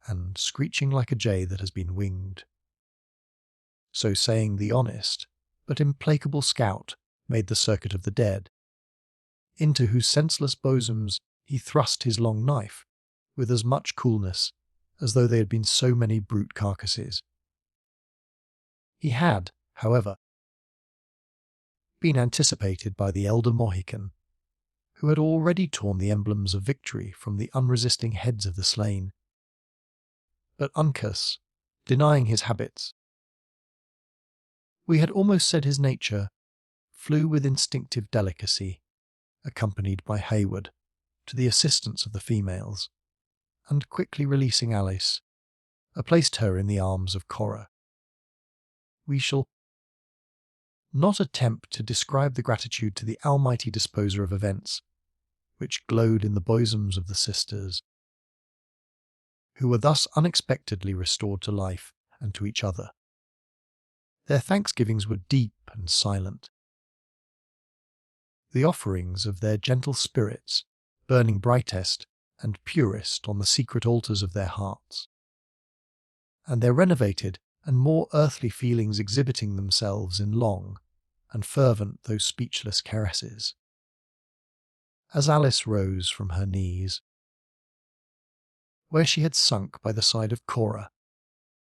and screeching like a jay that has been winged. So saying, the honest but implacable scout made the circuit of the dead, into whose senseless bosoms he thrust his long knife with as much coolness as though they had been so many brute carcasses. He had, however, been anticipated by the elder Mohican, who had already torn the emblems of victory from the unresisting heads of the slain. But Uncas, denying his habits, we had almost said his nature, flew with instinctive delicacy, accompanied by Hayward, to the assistance of the females, and quickly releasing Alice, placed her in the arms of Cora. We shall not attempt to describe the gratitude to the almighty disposer of events, which glowed in the bosoms of the sisters, who were thus unexpectedly restored to life and to each other. Their thanksgivings were deep and silent, the offerings of their gentle spirits burning brightest and purest on the secret altars of their hearts, and their renovated and more earthly feelings exhibiting themselves in long and fervent though speechless caresses. As Alice rose from her knees, where she had sunk by the side of Cora,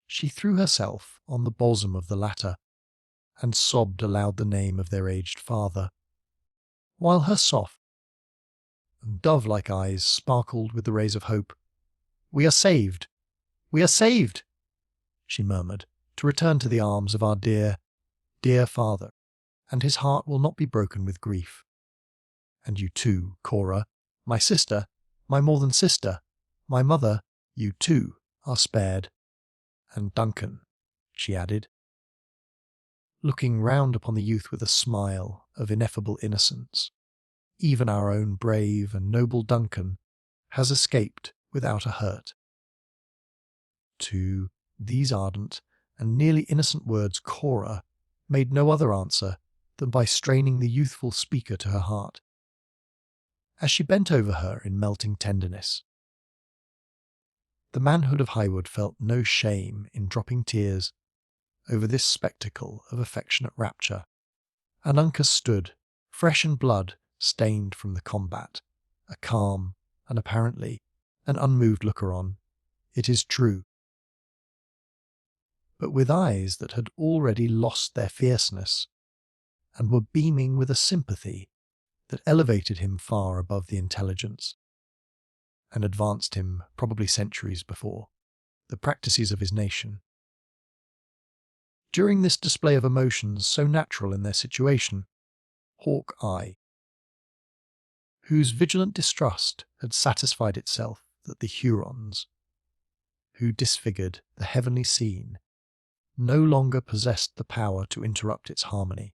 she threw herself on the bosom of the latter, and sobbed aloud the name of their aged father, while her soft and dove-like eyes sparkled with the rays of hope. "We are saved! We are saved!" she murmured, to return to the arms of our dear, dear father, and his heart will not be broken with grief. And you too, Cora, my sister, my more than sister, my mother, you too are spared. And Duncan, she added, looking round upon the youth with a smile of ineffable innocence, even our own brave and noble Duncan has escaped without a hurt. To these ardent and nearly innocent words Cora made no other answer than by straining the youthful speaker to her heart, as she bent over her in melting tenderness. The manhood of Highwood felt no shame in dropping tears over this spectacle of affectionate rapture, and Uncas stood, fresh and blood stained from the combat, a calm and apparently an unmoved looker-on, it is true, but with eyes that had already lost their fierceness and were beaming with a sympathy that elevated him far above the intelligence and advanced him, probably centuries before, the practices of his nation. During this display of emotions so natural in their situation, Hawkeye, whose vigilant distrust had satisfied itself that the Hurons, who disfigured the heavenly scene, no longer possessed the power to interrupt its harmony,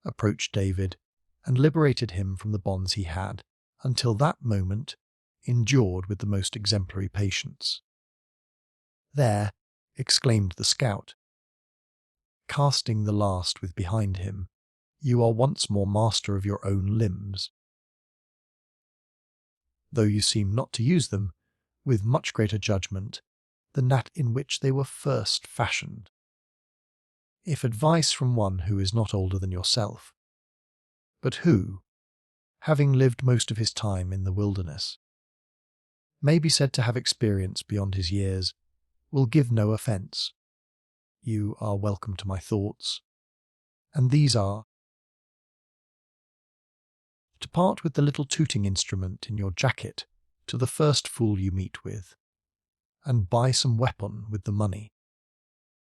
approached David and liberated him from the bonds he had, until that moment, endured with the most exemplary patience. "There," exclaimed the scout, casting the last with behind him, "you are once more master of your own limbs, though you seem not to use them with much greater judgment than that in which they were first fashioned. If advice from one who is not older than yourself, but who, having lived most of his time in the wilderness, may be said to have experience beyond his years, will give no offence. You are welcome to my thoughts, and these are: to part with the little tooting instrument in your jacket to the first fool you meet with, and buy some weapon with the money,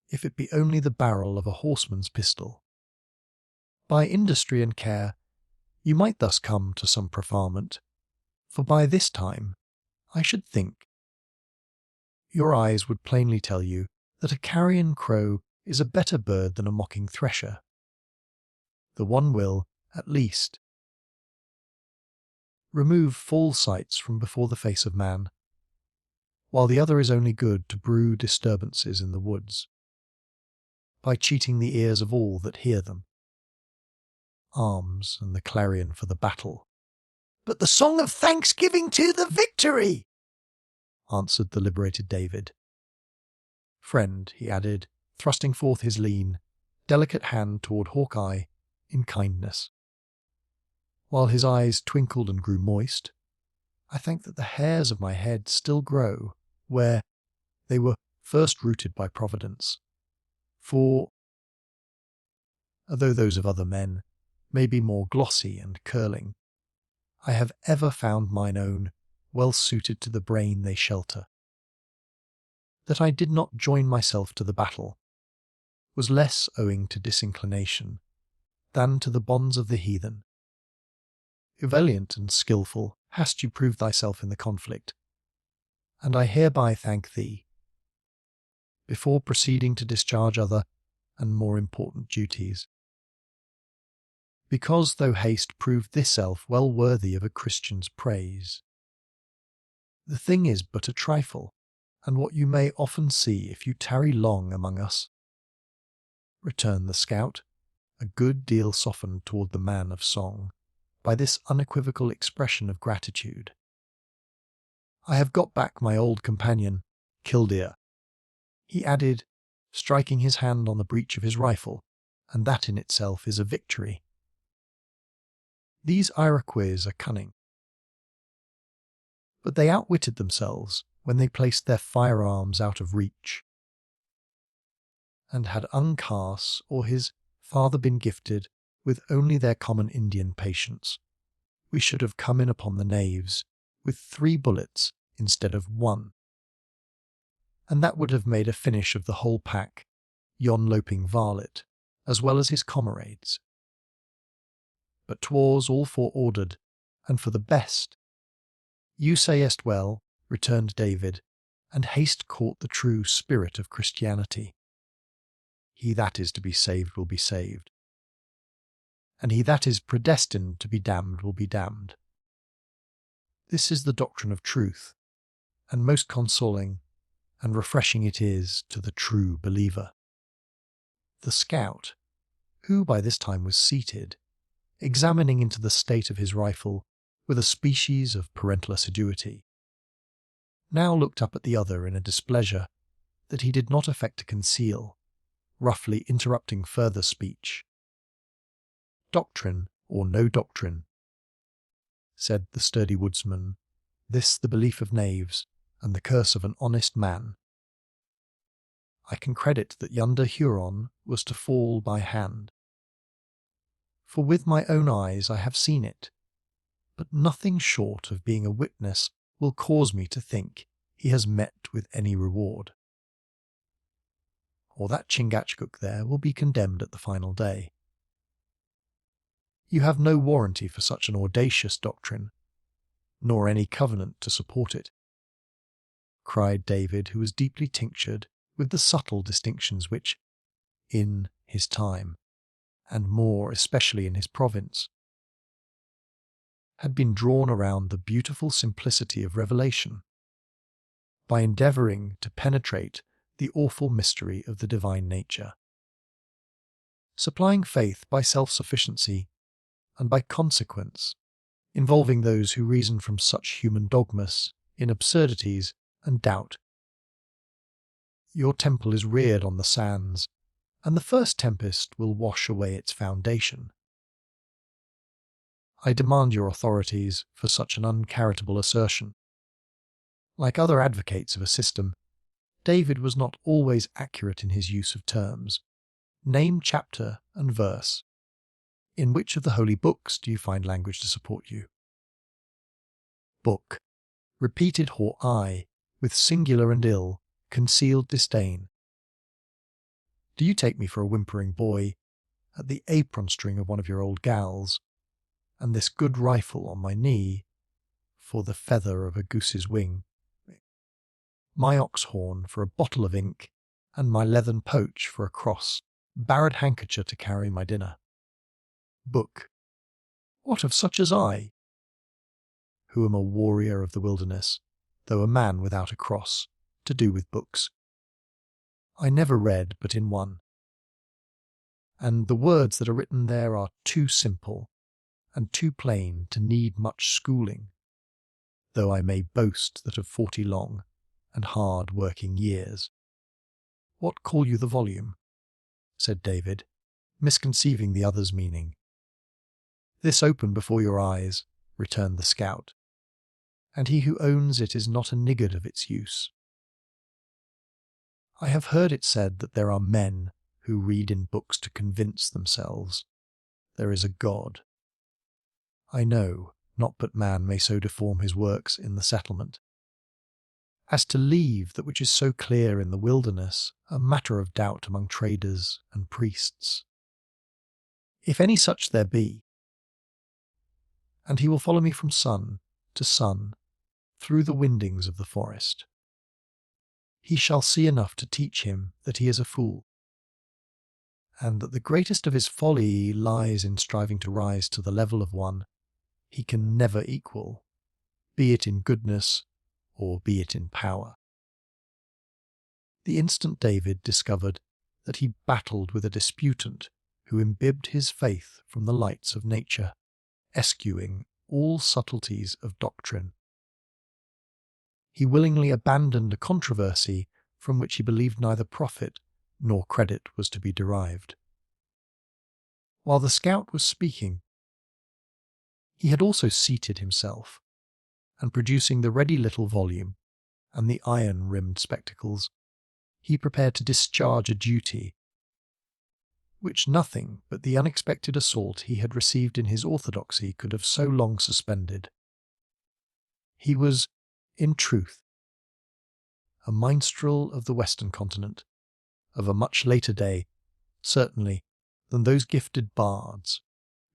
if it be only the barrel of a horseman's pistol. By industry and care you might thus come to some preferment, for by this time, I should think, your eyes would plainly tell you that a carrion crow is a better bird than a mocking thresher. The one will, at least, remove false sights from before the face of man, while the other is only good to brew disturbances in the woods, by cheating the ears of all that hear them. Arms and the clarion for the battle. "But the song of thanksgiving to the victory!" answered the liberated David. "Friend," he added, thrusting forth his lean, delicate hand toward Hawkeye in kindness, while his eyes twinkled and grew moist, "I think that the hairs of my head still grow where they were first rooted by Providence, for, although those of other men may be more glossy and curling, I have ever found mine own well suited to the brain they shelter. That I did not join myself to the battle was less owing to disinclination than to the bonds of the heathen. Valiant and skilful hast you proved thyself in the conflict, and I hereby thank thee, before proceeding to discharge other and more important duties. Because thou hast proved thyself well worthy of a Christian's praise. The thing is but a trifle, and what you may often see if you tarry long among us," returned the scout, a good deal softened toward the man of song by this unequivocal expression of gratitude. "I have got back my old companion, Killdeer," he added, striking his hand on the breech of his rifle, "and that in itself is a victory. These Iroquois are cunning, but they outwitted themselves when they placed their firearms out of reach. And had Uncas or his father been gifted with only their common Indian patience, we should have come in upon the knaves with 3 bullets instead of 1, and that would have made a finish of the whole pack yon loping varlet, as well as his comrades. But 'twas all foreordered, and for the best. You sayest well, returned David, and haste caught the true spirit of Christianity. He that is to be saved will be saved, and he that is predestined to be damned will be damned. This is the doctrine of truth, and most consoling and refreshing it is to the true believer. The scout, who by this time was seated, examining into the state of his rifle with a species of parental assiduity, now looked up at the other in a displeasure that he did not affect to conceal, roughly interrupting further speech. Doctrine or no doctrine, said the sturdy woodsman, this the belief of knaves, and the curse of an honest man. I can credit that yonder Huron was to fall by hand. For with my own eyes I have seen it, but nothing short of being a witness will cause me to think he has met with any reward. Or that Chingachgook there will be condemned at the final day. You have no warranty for such an audacious doctrine, nor any covenant to support it, cried David, who was deeply tinctured with the subtle distinctions which, in his time, and more especially in his province, had been drawn around the beautiful simplicity of revelation, by endeavouring to penetrate the awful mystery of the divine nature, supplying faith by self-sufficiency, and by consequence, involving those who reason from such human dogmas in absurdities and doubt. Your temple is reared on the sands, and the first tempest will wash away its foundation. I demand your authorities for such an uncharitable assertion. Like other advocates of a system, David was not always accurate in his use of terms. Name chapter and verse. In which of the holy books do you find language to support you? Book, repeated hoar I, with singular and ill, concealed disdain. Do you take me for a whimpering boy, at the apron string of one of your old gals, and this good rifle on my knee, for the feather of a goose's wing, my ox horn for a bottle of ink, and my leathern poach for a cross, barred handkercher to carry my dinner? Book, what of such as I, who am a warrior of the wilderness, though a man without a cross, to do with books? I never read but in one, and the words that are written there are too simple and too plain to need much schooling, though I may boast that of 40 long and hard-working years. What call you the volume? Said David, misconceiving the other's meaning. This open before your eyes, returned the scout, and he who owns it is not a niggard of its use. I have heard it said that there are men who read in books to convince themselves there is a God. I know not but man may so deform his works in the settlement, as to leave that which is so clear in the wilderness a matter of doubt among traders and priests. If any such there be, and he will follow me from sun to sun through the windings of the forest, he shall see enough to teach him that he is a fool, and that the greatest of his folly lies in striving to rise to the level of one he can never equal, be it in goodness or be it in power. The instant David discovered that he battled with a disputant who imbibed his faith from the lights of nature, eschewing all subtleties of doctrine, he willingly abandoned a controversy from which he believed neither profit nor credit was to be derived. While the scout was speaking, he had also seated himself, and producing the ready little volume and the iron-rimmed spectacles, he prepared to discharge a duty which nothing but the unexpected assault he had received in his orthodoxy could have so long suspended. He was, in truth, a minstrel of the western continent, of a much later day, certainly, than those gifted bards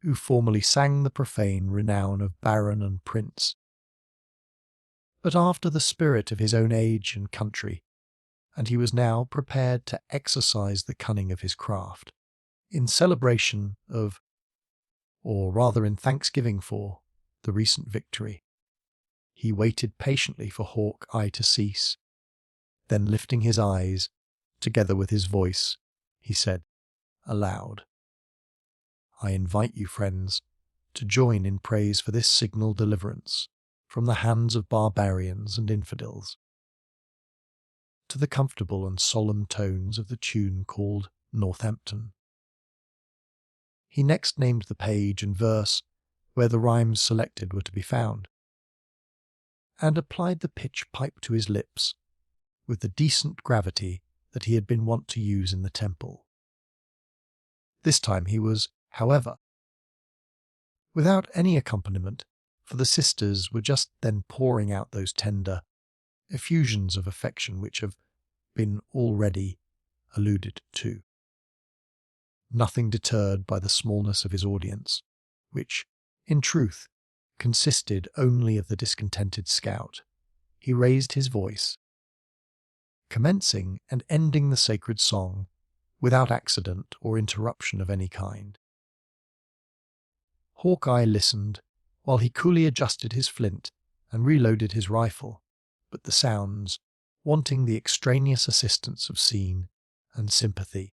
who formerly sang the profane renown of baron and prince. But after the spirit of his own age and country, and he was now prepared to exercise the cunning of his craft, in celebration of, or rather in thanksgiving for, the recent victory. He waited patiently for Hawkeye to cease. Then lifting his eyes, together with his voice, he said, aloud, "I invite you, friends, to join in praise for this signal deliverance from the hands of barbarians and infidels." To the comfortable and solemn tones of the tune called Northampton. He next named the page and verse where the rhymes selected were to be found, and applied the pitch pipe to his lips with the decent gravity that he had been wont to use in the temple. This time he was, however, without any accompaniment, for the sisters were just then pouring out those tender effusions of affection which have been already alluded to. Nothing deterred by the smallness of his audience, which, in truth, consisted only of the discontented scout, he raised his voice, commencing and ending the sacred song without accident or interruption of any kind. Hawkeye listened while he coolly adjusted his flint and reloaded his rifle, but the sounds, wanting the extraneous assistance of scene and sympathy,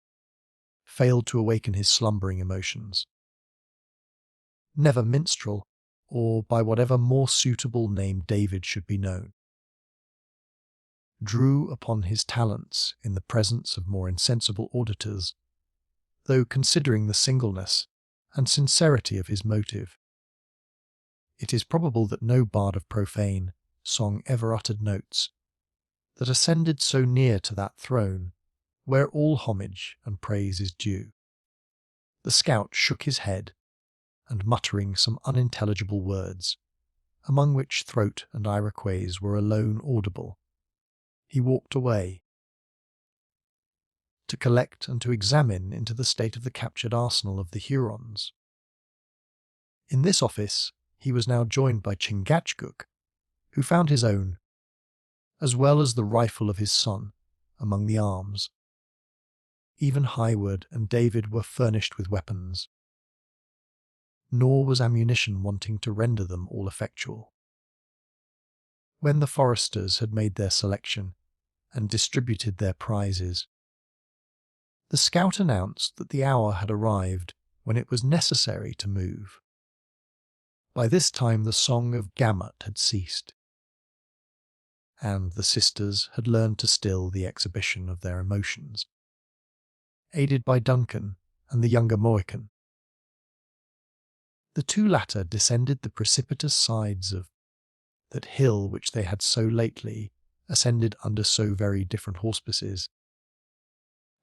failed to awaken his slumbering emotions. Never minstrel, or by whatever more suitable name David should be known, drew upon his talents in the presence of more insensible auditors, though considering the singleness and sincerity of his motive, it is probable that no bard of profane song ever uttered notes that ascended so near to that throne where all homage and praise is due. The scout shook his head, and muttering some unintelligible words, among which throat and Iroquois were alone audible, he walked away to collect and to examine into the state of the captured arsenal of the Hurons. In this office he was now joined by Chingachgook, who found his own, as well as the rifle of his son, among the arms. Even Highwood and David were furnished with weapons, nor was ammunition wanting to render them all effectual. When the foresters had made their selection and distributed their prizes, the scout announced that the hour had arrived when it was necessary to move. By this time the song of Gamut had ceased, and the sisters had learned to still the exhibition of their emotions, aided by Duncan and the younger Mohican. The two latter descended the precipitous sides of that hill which they had so lately ascended under so very different auspices,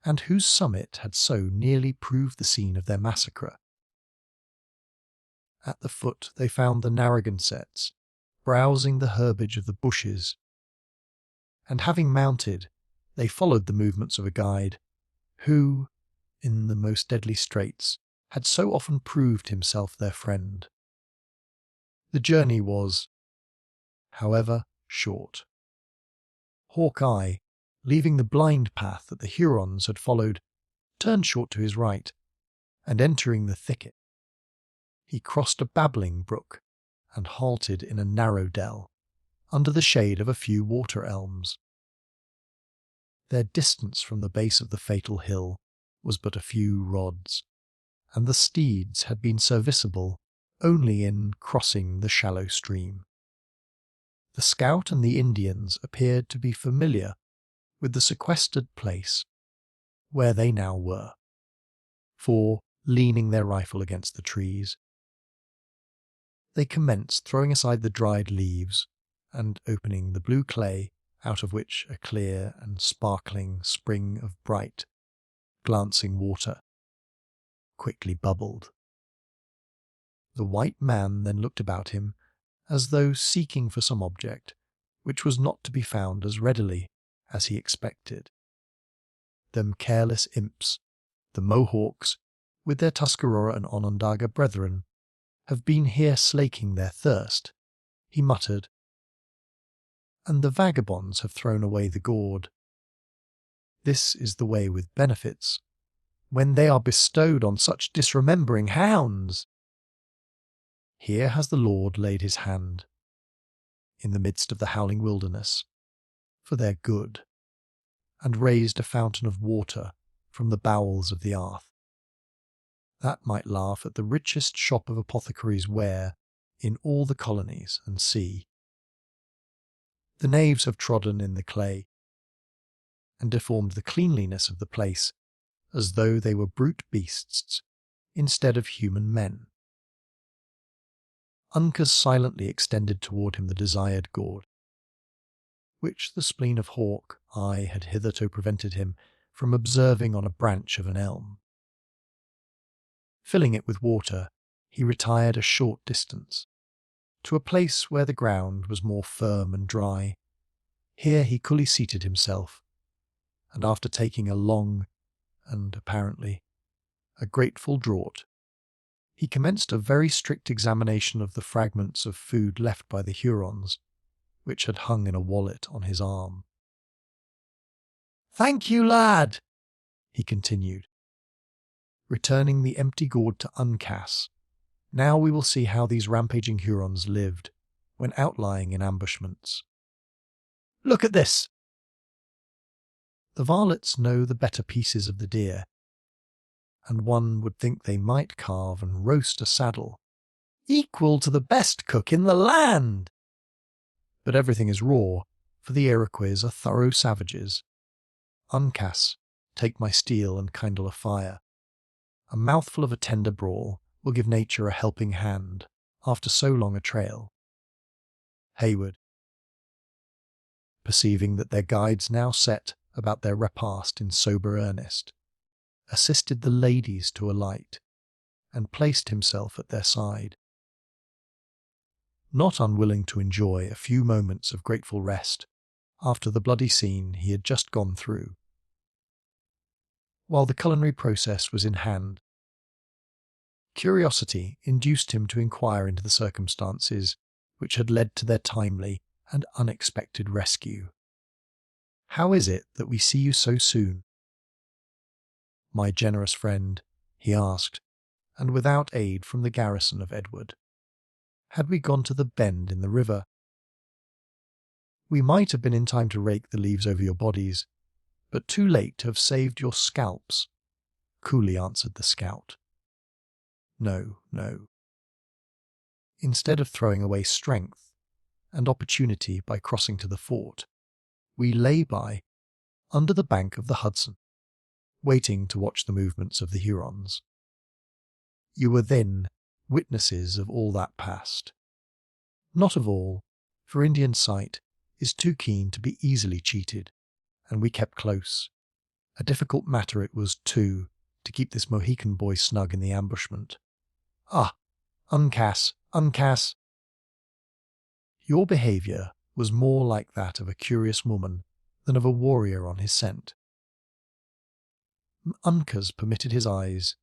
and whose summit had so nearly proved the scene of their massacre. At the foot they found the Narragansetts browsing the herbage of the bushes, and having mounted, they followed the movements of a guide, who, in the most deadly straits, had so often proved himself their friend. The journey was, however, short. Hawkeye, leaving the blind path that the Hurons had followed, turned short to his right, and entering the thicket, he crossed a babbling brook and halted in a narrow dell, under the shade of a few water elms. Their distance from the base of the fatal hill was but a few rods, and the steeds had been serviceable only in crossing the shallow stream. The scout and the Indians appeared to be familiar with the sequestered place where they now were, for, leaning their rifle against the trees, they commenced throwing aside the dried leaves and opening the blue clay out of which a clear and sparkling spring of bright, glancing water quickly bubbled. The white man then looked about him as though seeking for some object which was not to be found as readily as he expected. Them careless imps, the Mohawks, with their Tuscarora and Onondaga brethren, have been here slaking their thirst, he muttered, and the vagabonds have thrown away the gourd. This is the way with benefits, when they are bestowed on such disremembering hounds. Here has the Lord laid his hand, in the midst of the howling wilderness, for their good, and raised a fountain of water from the bowels of the earth, that might laugh at the richest shop of apothecaries' ware in all the colonies and sea. The knaves have trodden in the clay, and deformed the cleanliness of the place as though they were brute beasts instead of human men. Uncas silently extended toward him the desired gourd, which the spleen of hawk eye had hitherto prevented him from observing on a branch of an elm. Filling it with water, he retired a short distance, to a place where the ground was more firm and dry. Here he coolly seated himself, and after taking a long, and apparently a grateful draught, he commenced a very strict examination of the fragments of food left by the Hurons, which had hung in a wallet on his arm. "Thank you, lad," he continued, returning the empty gourd to Uncas. "Now we will see how these rampaging Hurons lived when outlying in ambushments. Look at this!" The varlets know the better pieces of the deer, and one would think they might carve and roast a saddle, equal to the best cook in the land. But everything is raw, for the Iroquois are thorough savages. Uncas, take my steel and kindle a fire. A mouthful of a tender brawl will give nature a helping hand after so long a trail. Hayward, perceiving that their guides now set about their repast in sober earnest, assisted the ladies to alight, and placed himself at their side. Not unwilling to enjoy a few moments of grateful rest after the bloody scene he had just gone through. While the culinary process was in hand, curiosity induced him to inquire into the circumstances which had led to their timely and unexpected rescue. "How is it that we see you so soon, my generous friend?" he asked, and without aid from the garrison of Edward. "Had we gone to the bend in the river, we might have been in time to rake the leaves over your bodies, but too late to have saved your scalps," coolly answered the scout. "No, no. Instead of throwing away strength and opportunity by crossing to the fort, we lay by, under the bank of the Hudson, waiting to watch the movements of the Hurons. You were then witnesses of all that passed. Not of all, for Indian sight is too keen to be easily cheated, and we kept close. A difficult matter it was, too, to keep this Mohican boy snug in the ambushment. Ah, Uncas, Uncas! Your behaviour was more like that of a curious woman than of a warrior on his scent." Uncas permitted his eyes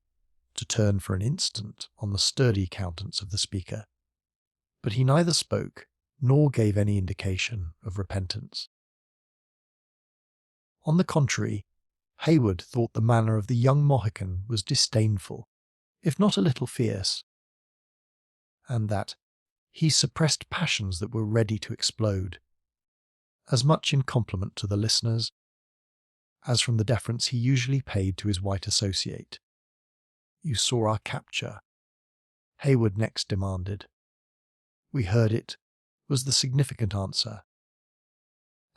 to turn for an instant on the sturdy countenance of the speaker, but he neither spoke nor gave any indication of repentance. On the contrary, Hayward thought the manner of the young Mohican was disdainful, if not a little fierce, and that he suppressed passions that were ready to explode, as much in compliment to the listeners as from the deference he usually paid to his white associate. "You saw our capture?" Hayward next demanded. "We heard it," was the significant answer.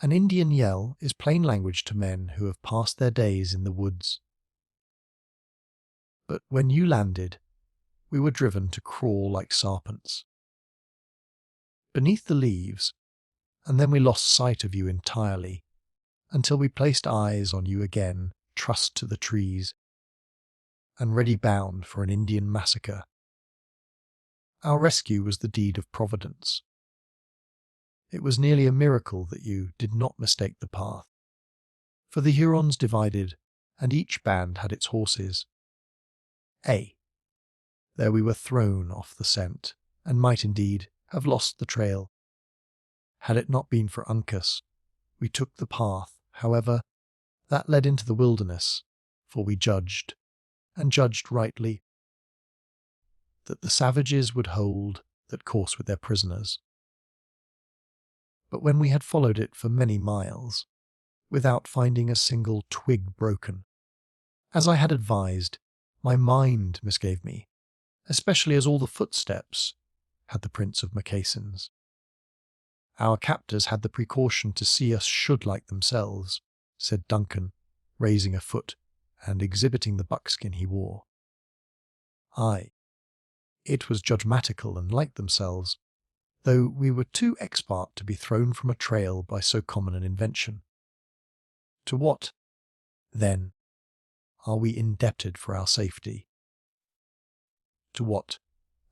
"An Indian yell is plain language to men who have passed their days in the woods. But when you landed, we were driven to crawl like serpents beneath the leaves, and then we lost sight of you entirely, until we placed eyes on you again, trussed to the trees, and ready bound for an Indian massacre. Our rescue was the deed of Providence. It was nearly a miracle that you did not mistake the path, for the Hurons divided and each band had its horses. There we were thrown off the scent, and might indeed have lost the trail. Had it not been for Uncas, we took the path, however, that led into the wilderness, for we judged, and judged rightly, that the savages would hold that course with their prisoners. But when we had followed it for many miles, without finding a single twig broken, as I had advised, my mind misgave me, especially as all the footsteps had the prints of moccasins. Our captors had the precaution to see us should like themselves, said Duncan, raising a foot and exhibiting the buckskin he wore. Aye, it was judgmatical and like themselves, though we were too expert to be thrown from a trail by so common an invention. To what, then, are we indebted for our safety? To what,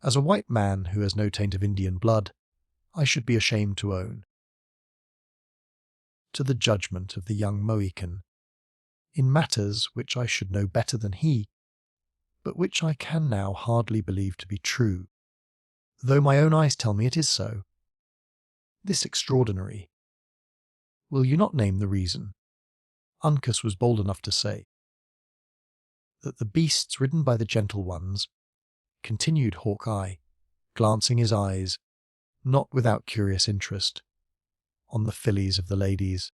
as a white man who has no taint of Indian blood, I should be ashamed to own? To the judgment of the young Mohican, in matters which I should know better than he, but which I can now hardly believe to be true, though my own eyes tell me it is so. This extraordinary. Will you not name the reason? Uncas was bold enough to say that the beasts ridden by the gentle ones, continued Hawkeye, glancing his eyes, not without curious interest, on the fillies of the ladies,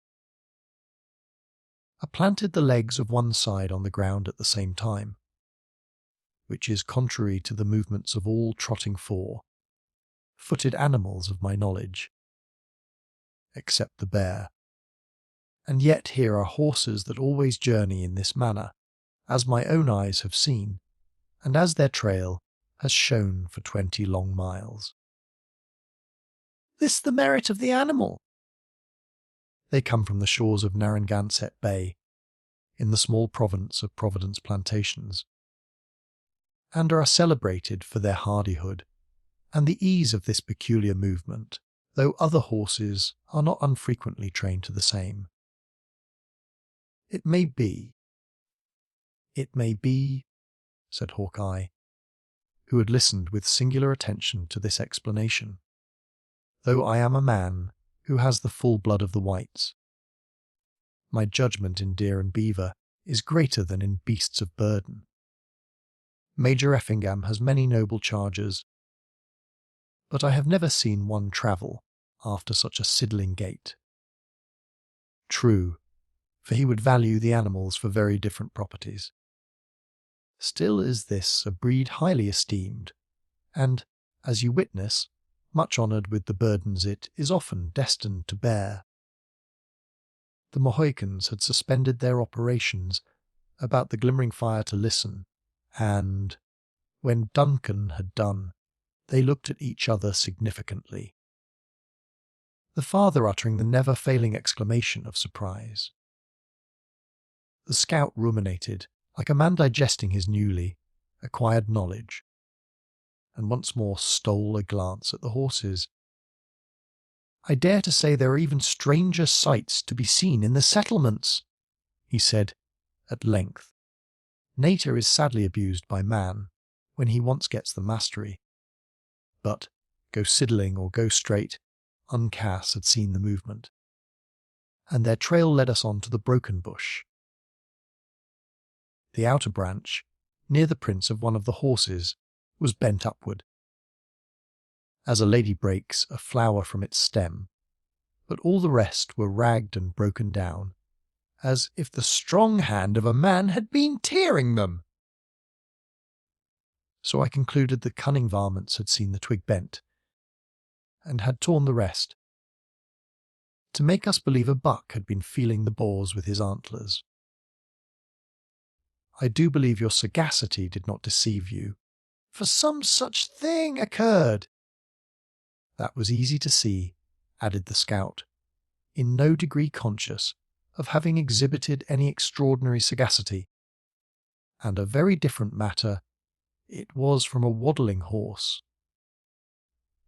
are planted the legs of one side on the ground at the same time, which is contrary to the movements of all trotting four-footed animals of my knowledge, except the bear. And yet here are horses that always journey in this manner, as my own eyes have seen, and as their trail has shown for 20 long miles. This the merit of the animal. They come from the shores of Narragansett Bay, in the small province of Providence Plantations, and are celebrated for their hardihood and the ease of this peculiar movement, though other horses are not unfrequently trained to the same. It may be, said Hawkeye, who had listened with singular attention to this explanation, though I am a man who has the full blood of the whites. My judgment in deer and beaver is greater than in beasts of burden. Major Effingham has many noble chargers, but I have never seen one travel after such a sidling gait. True, for he would value the animals for very different properties. Still is this a breed highly esteemed, and, as you witness, much honoured with the burdens it is often destined to bear. The Mohicans had suspended their operations about the glimmering fire to listen, and, when Duncan had done, they looked at each other significantly, the father uttering the never-failing exclamation of surprise. The scout ruminated, like a man digesting his newly acquired knowledge, and once more stole a glance at the horses. I dare to say there are even stranger sights to be seen in the settlements, he said, at length. Nature is sadly abused by man when he once gets the mastery. But, go sidling or go straight, Uncas had seen the movement, and their trail led us on to the broken bush. The outer branch, near the prints of one of the horses, was bent upward, as a lady breaks a flower from its stem, but all the rest were ragged and broken down, as if the strong hand of a man had been tearing them. So I concluded the cunning varmints had seen the twig bent, and had torn the rest, to make us believe a buck had been feeling the boars with his antlers. I do believe your sagacity did not deceive you, for some such thing occurred. That was easy to see, added the scout, in no degree conscious of having exhibited any extraordinary sagacity. And a very different matter it was from a waddling horse.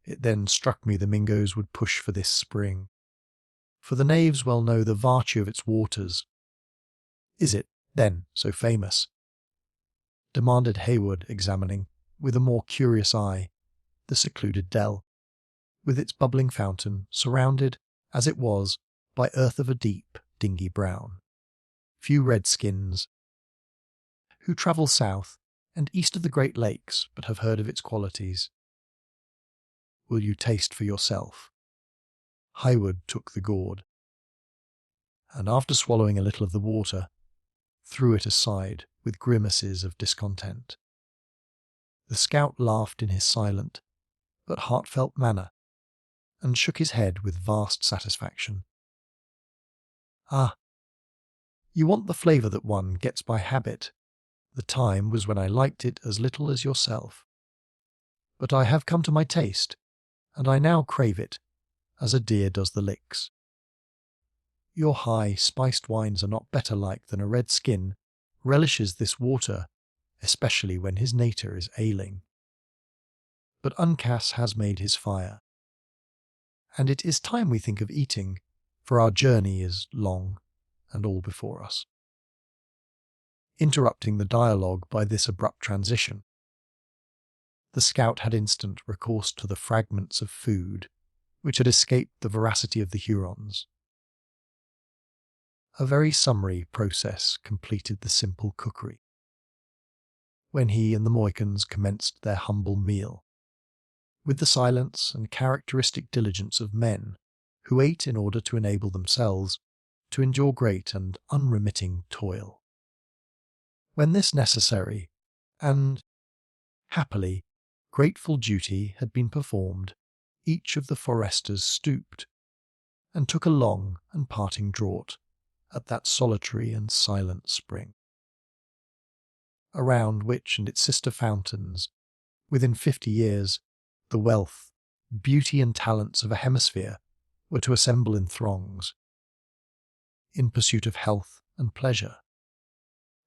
It then struck me the Mingoes would push for this spring, for the knaves well know the virtue of its waters. Is it, then so famous? Demanded Hayward, examining, with a more curious eye, the secluded dell, with its bubbling fountain, surrounded, as it was, by earth of a deep, dingy brown. Few redskins, who travel south and east of the Great Lakes but have heard of its qualities. Will you taste for yourself? Hayward took the gourd, and after swallowing a little of the water, threw it aside with grimaces of discontent. The scout laughed in his silent but heartfelt manner, and shook his head with vast satisfaction. Ah, you want the flavour that one gets by habit. The time was when I liked it as little as yourself. But I have come to my taste, and I now crave it, as a deer does the licks. Your high, spiced wines are not better like than a red skin relishes this water, especially when his nature is ailing. But Uncas has made his fire, and it is time we think of eating, for our journey is long and all before us. Interrupting the dialogue by this abrupt transition, the scout had instant recourse to the fragments of food which had escaped the voracity of the Hurons. A very summary process completed the simple cookery, when he and the Mohicans commenced their humble meal, with the silence and characteristic diligence of men who ate in order to enable themselves to endure great and unremitting toil. When this necessary and, happily, grateful duty had been performed, each of the foresters stooped and took a long and parting draught at that solitary and silent spring, around which and its sister fountains, within 50 years, the wealth, beauty and talents of a hemisphere were to assemble in throngs, in pursuit of health and pleasure.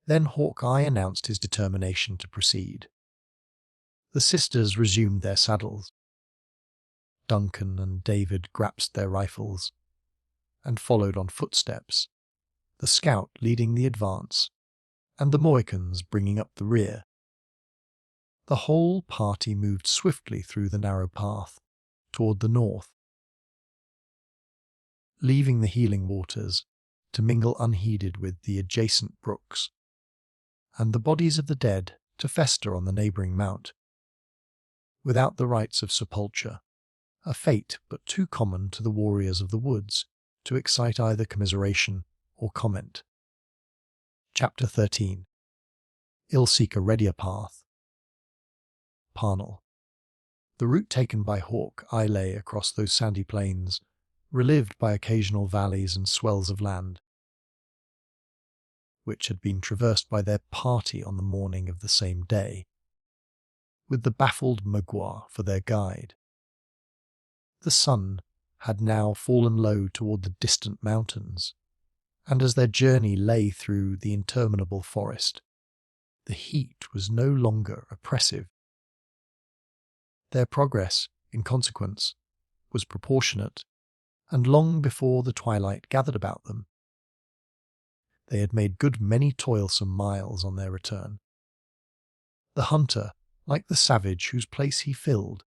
Then Hawkeye announced his determination to proceed. The sisters resumed their saddles. Duncan and David grasped their rifles, and followed on footsteps, the scout leading the advance, and the Mohicans bringing up the rear. The whole party moved swiftly through the narrow path, toward the north, leaving the healing waters to mingle unheeded with the adjacent brooks, and the bodies of the dead to fester on the neighbouring mount, without the rites of sepulture, a fate but too common to the warriors of the woods to excite either commiseration or comment. Chapter 13. Ill seek a readier path. Parnell. The route taken by Hawkeye lay across those sandy plains, relived by occasional valleys and swells of land, which had been traversed by their party on the morning of the same day, with the baffled Magua for their guide. The sun had now fallen low toward the distant mountains, and as their journey lay through the interminable forest, the heat was no longer oppressive. Their progress, in consequence, was proportionate, and long before the twilight gathered about them, they had made good many toilsome miles on their return. The hunter, like the savage whose place he filled,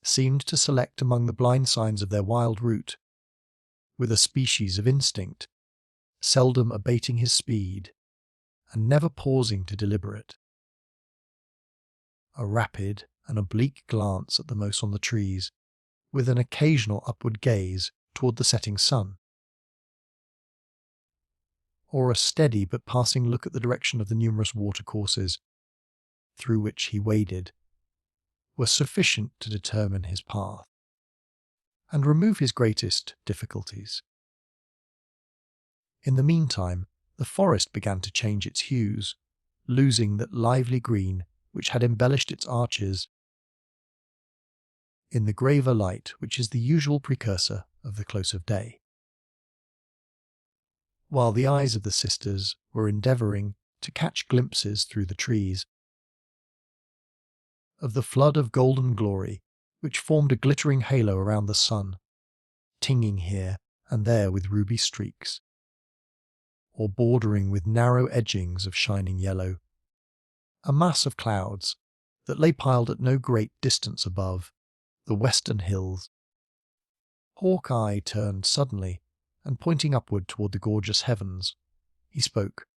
seemed to select among the blind signs of their wild route, with a species of instinct, seldom abating his speed, and never pausing to deliberate. A rapid and oblique glance at the moss on the trees, with an occasional upward gaze toward the setting sun, or a steady but passing look at the direction of the numerous watercourses through which he waded, were sufficient to determine his path, and remove his greatest difficulties. In the meantime, the forest began to change its hues, losing that lively green which had embellished its arches in the graver light which is the usual precursor of the close of day. While the eyes of the sisters were endeavouring to catch glimpses through the trees of the flood of golden glory which formed a glittering halo around the sun, tinging here and there with ruby streaks, or bordering with narrow edgings of shining yellow, a mass of clouds that lay piled at no great distance above the western hills. Hawkeye turned suddenly, and pointing upward toward the gorgeous heavens, he spoke.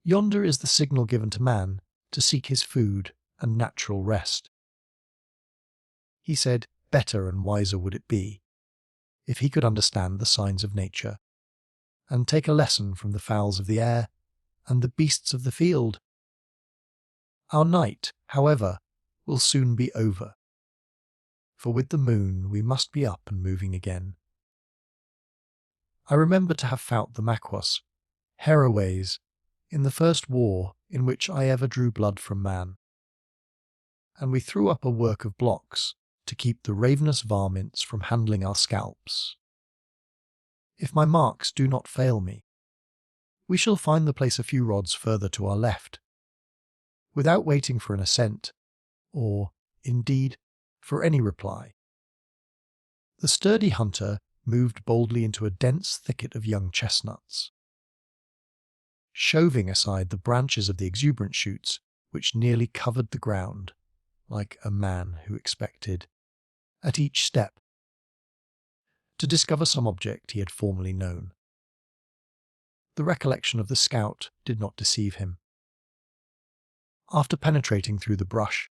"Yonder is the signal given to man to seek his food and natural rest." He said, better and wiser would it be if he could understand the signs of nature, and take a lesson from the fowls of the air and the beasts of the field. Our night, however, will soon be over, for with the moon we must be up and moving again. I remember to have fought the Maquas, Heroways, in the first war in which I ever drew blood from man, and we threw up a work of blocks to keep the ravenous varmints from handling our scalps. If my marks do not fail me, we shall find the place a few rods further to our left, without waiting for an assent, or, indeed, for any reply. The sturdy hunter moved boldly into a dense thicket of young chestnuts, shoving aside the branches of the exuberant shoots which nearly covered the ground, like a man who expected, at each step, to discover some object he had formerly known. The recollection of the scout did not deceive him. After penetrating through the brush,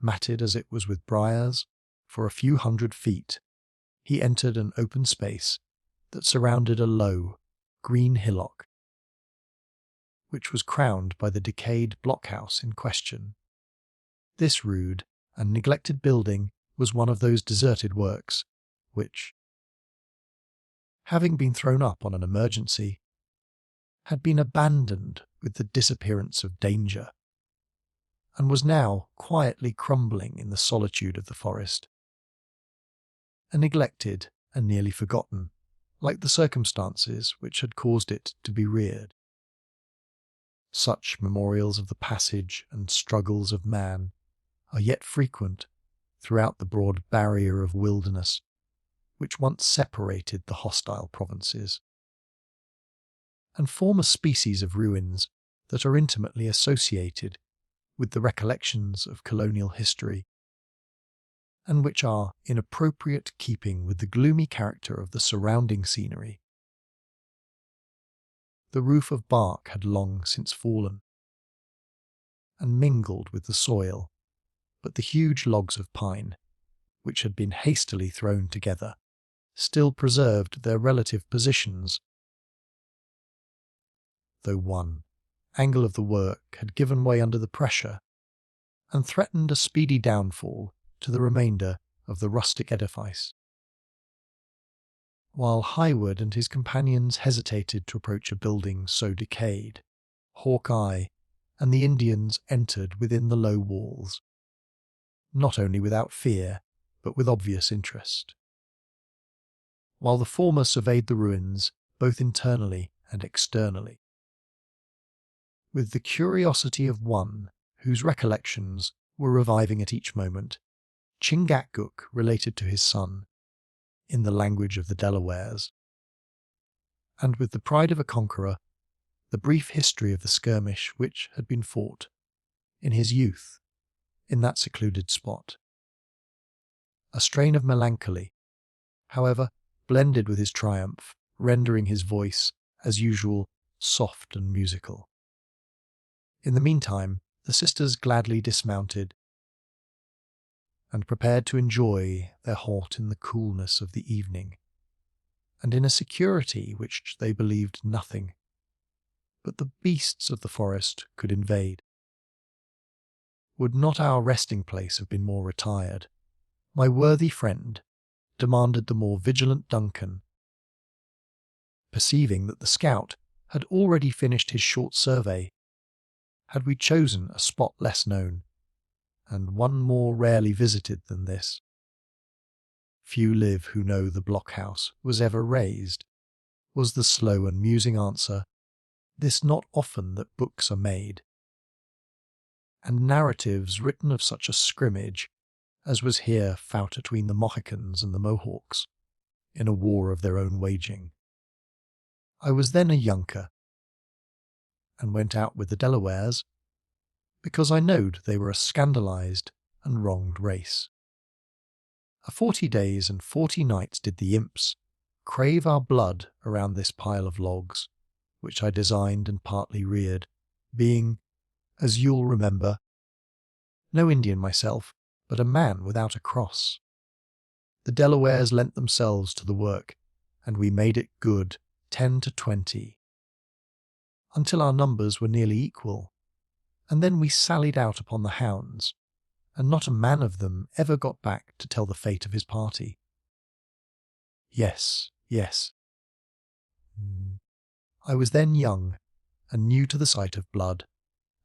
matted as it was with briars, for a few 100 feet, he entered an open space that surrounded a low, green hillock, which was crowned by the decayed blockhouse in question. This rude and neglected building was one of those deserted works which, having been thrown up on an emergency, had been abandoned with the disappearance of danger, and was now quietly crumbling in the solitude of the forest, and neglected and nearly forgotten, like the circumstances which had caused it to be reared. Such memorials of the passage and struggles of man are yet frequent throughout the broad barrier of wilderness which once separated the hostile provinces, and form a species of ruins that are intimately associated with the recollections of colonial history, and which are in appropriate keeping with the gloomy character of the surrounding scenery. The roof of bark had long since fallen, and mingled with the soil, but the huge logs of pine, which had been hastily thrown together, still preserved their relative positions, though one angle of the work had given way under the pressure, and threatened a speedy downfall to the remainder of the rustic edifice. While Highwood and his companions hesitated to approach a building so decayed, Hawkeye and the Indians entered within the low walls, not only without fear, but with obvious interest. While the former surveyed the ruins both internally and externally, with the curiosity of one whose recollections were reviving at each moment, Chingachgook related to his son, in the language of the Delawares, and with the pride of a conqueror, the brief history of the skirmish which had been fought, in his youth, in that secluded spot. A strain of melancholy, however, blended with his triumph, rendering his voice, as usual, soft and musical. In the meantime, the sisters gladly dismounted, and prepared to enjoy their halt in the coolness of the evening, and in a security which they believed nothing but the beasts of the forest could invade. Would not our resting place have been more retired? My worthy friend demanded the more vigilant Duncan, perceiving that the scout had already finished his short survey. Had we chosen a spot less known, and one more rarely visited than this? Few live who know the blockhouse was ever raised, was the slow and musing answer. This not often that books are made, and narratives written of such a scrimmage as was here fought between the Mohicans and the Mohawks, in a war of their own waging, I was then a younker, and went out with the Delawares, because I knowed they were a scandalized and wronged race. A 40 days and 40 nights did the imps crave our blood around this pile of logs, which I designed and partly reared, being, as you'll remember, no Indian myself, but a man without a cross. The Delawares lent themselves to the work, and we made it good 10 to 20, until our numbers were nearly equal, and then we sallied out upon the hounds, and not a man of them ever got back to tell the fate of his party. Yes. I was then young, and new to the sight of blood,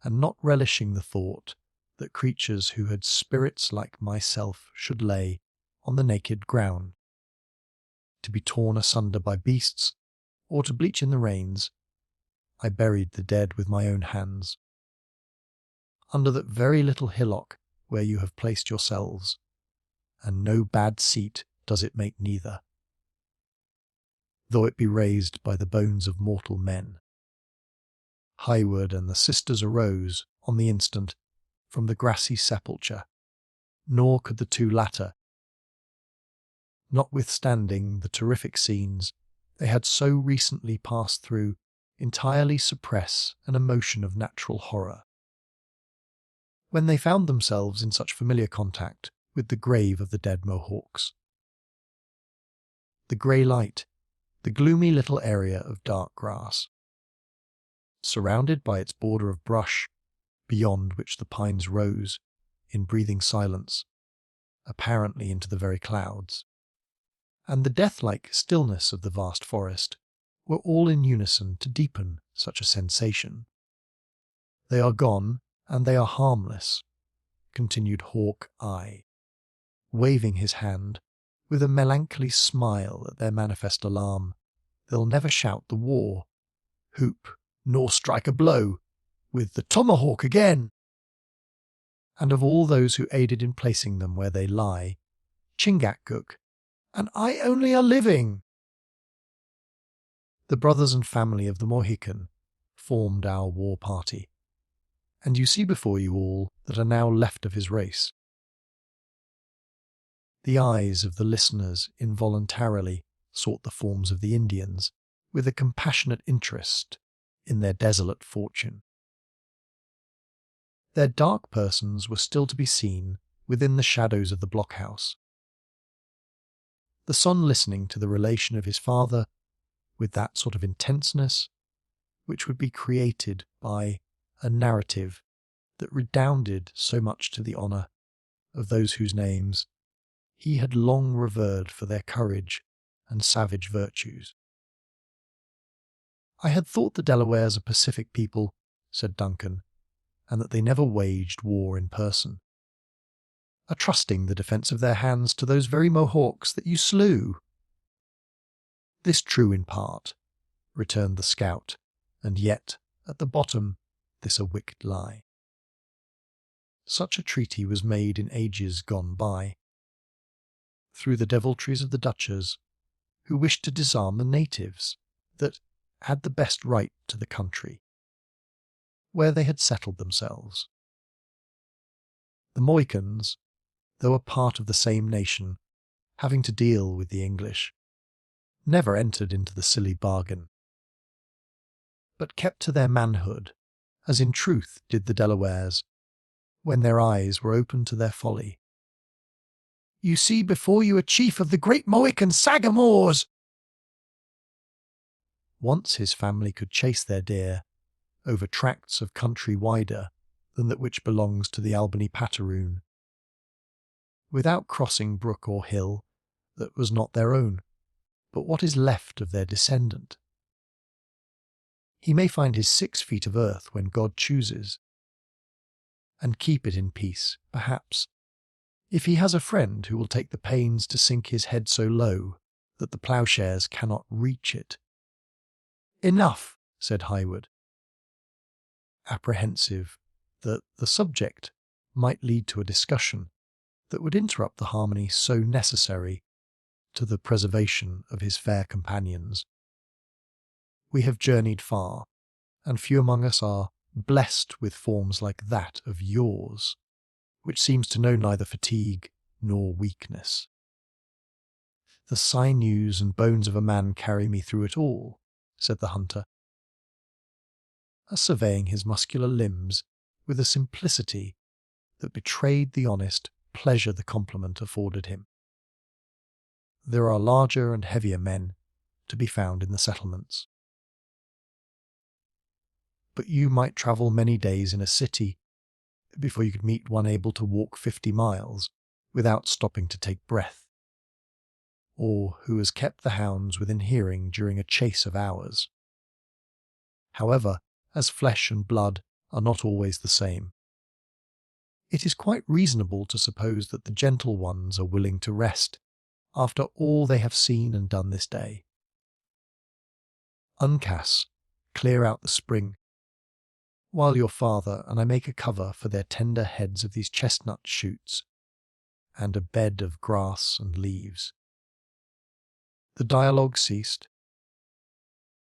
and not relishing the thought that creatures who had spirits like myself should lay on the naked ground, to be torn asunder by beasts, or to bleach in the rains. I buried the dead with my own hands, under that very little hillock where you have placed yourselves, and no bad seat does it make neither, though it be raised by the bones of mortal men. Highward and the sisters arose, on the instant, from the grassy sepulchre, nor could the two latter, notwithstanding the terrific scenes they had so recently passed through, entirely suppress an emotion of natural horror. When they found themselves in such familiar contact with the grave of the dead Mohawks, the grey light, the gloomy little area of dark grass, surrounded by its border of brush, beyond which the pines rose, in breathing silence, apparently into the very clouds, and the death-like stillness of the vast forest, were all in unison to deepen such a sensation. They are gone, and they are harmless, continued Hawk-Eye, waving his hand, with a melancholy smile at their manifest alarm. They'll never shout the war, hoop, nor strike a blow, with the tomahawk again. And of all those who aided in placing them where they lie, Chingachgook, and I only are living. The brothers and family of the Mohican formed our war party, and you see before you all that are now left of his race. The eyes of the listeners involuntarily sought the forms of the Indians, with a compassionate interest in their desolate fortune. Their dark persons were still to be seen within the shadows of the blockhouse, the son listening to the relation of his father with that sort of intenseness which would be created by a narrative that redounded so much to the honour of those whose names he had long revered for their courage and savage virtues. I had thought the Delawares a pacific people, said Duncan, and that they never waged war in person, trusting the defence of their hands to those very Mohawks that you slew. This true in part, returned the scout, and yet, at the bottom, this a wicked lie. Such a treaty was made in ages gone by, through the deviltries of the Dutchers, who wished to disarm the natives that had the best right to the country, where they had settled themselves. The Mohicans, though a part of the same nation, having to deal with the English, never entered into the silly bargain, but kept to their manhood, as in truth did the Delawares, when their eyes were opened to their folly. You see before you a chief of the great Mohican Sagamores. Once his family could chase their deer over tracts of country wider than that which belongs to the Albany Pataroon, without crossing brook or hill that was not their own, but what is left of their descendant. He may find his 6 feet of earth when God chooses, and keep it in peace, perhaps, if he has a friend who will take the pains to sink his head so low that the ploughshares cannot reach it. Enough, said Highward, apprehensive that the subject might lead to a discussion that would interrupt the harmony so necessary to the preservation of his fair companions. We have journeyed far, and few among us are blessed with forms like that of yours, which seems to know neither fatigue nor weakness. The sinews and bones of a man carry me through it all, said the hunter, surveying his muscular limbs with a simplicity that betrayed the honest pleasure the compliment afforded him. There are larger and heavier men to be found in the settlements. But you might travel many days in a city before you could meet one able to walk 50 miles without stopping to take breath, or who has kept the hounds within hearing during a chase of hours. However, as flesh and blood are not always the same, it is quite reasonable to suppose that the gentle ones are willing to rest after all they have seen and done this day. Uncass, clear out the spring, while your father and I make a cover for their tender heads of these chestnut shoots, and a bed of grass and leaves. The dialogue ceased,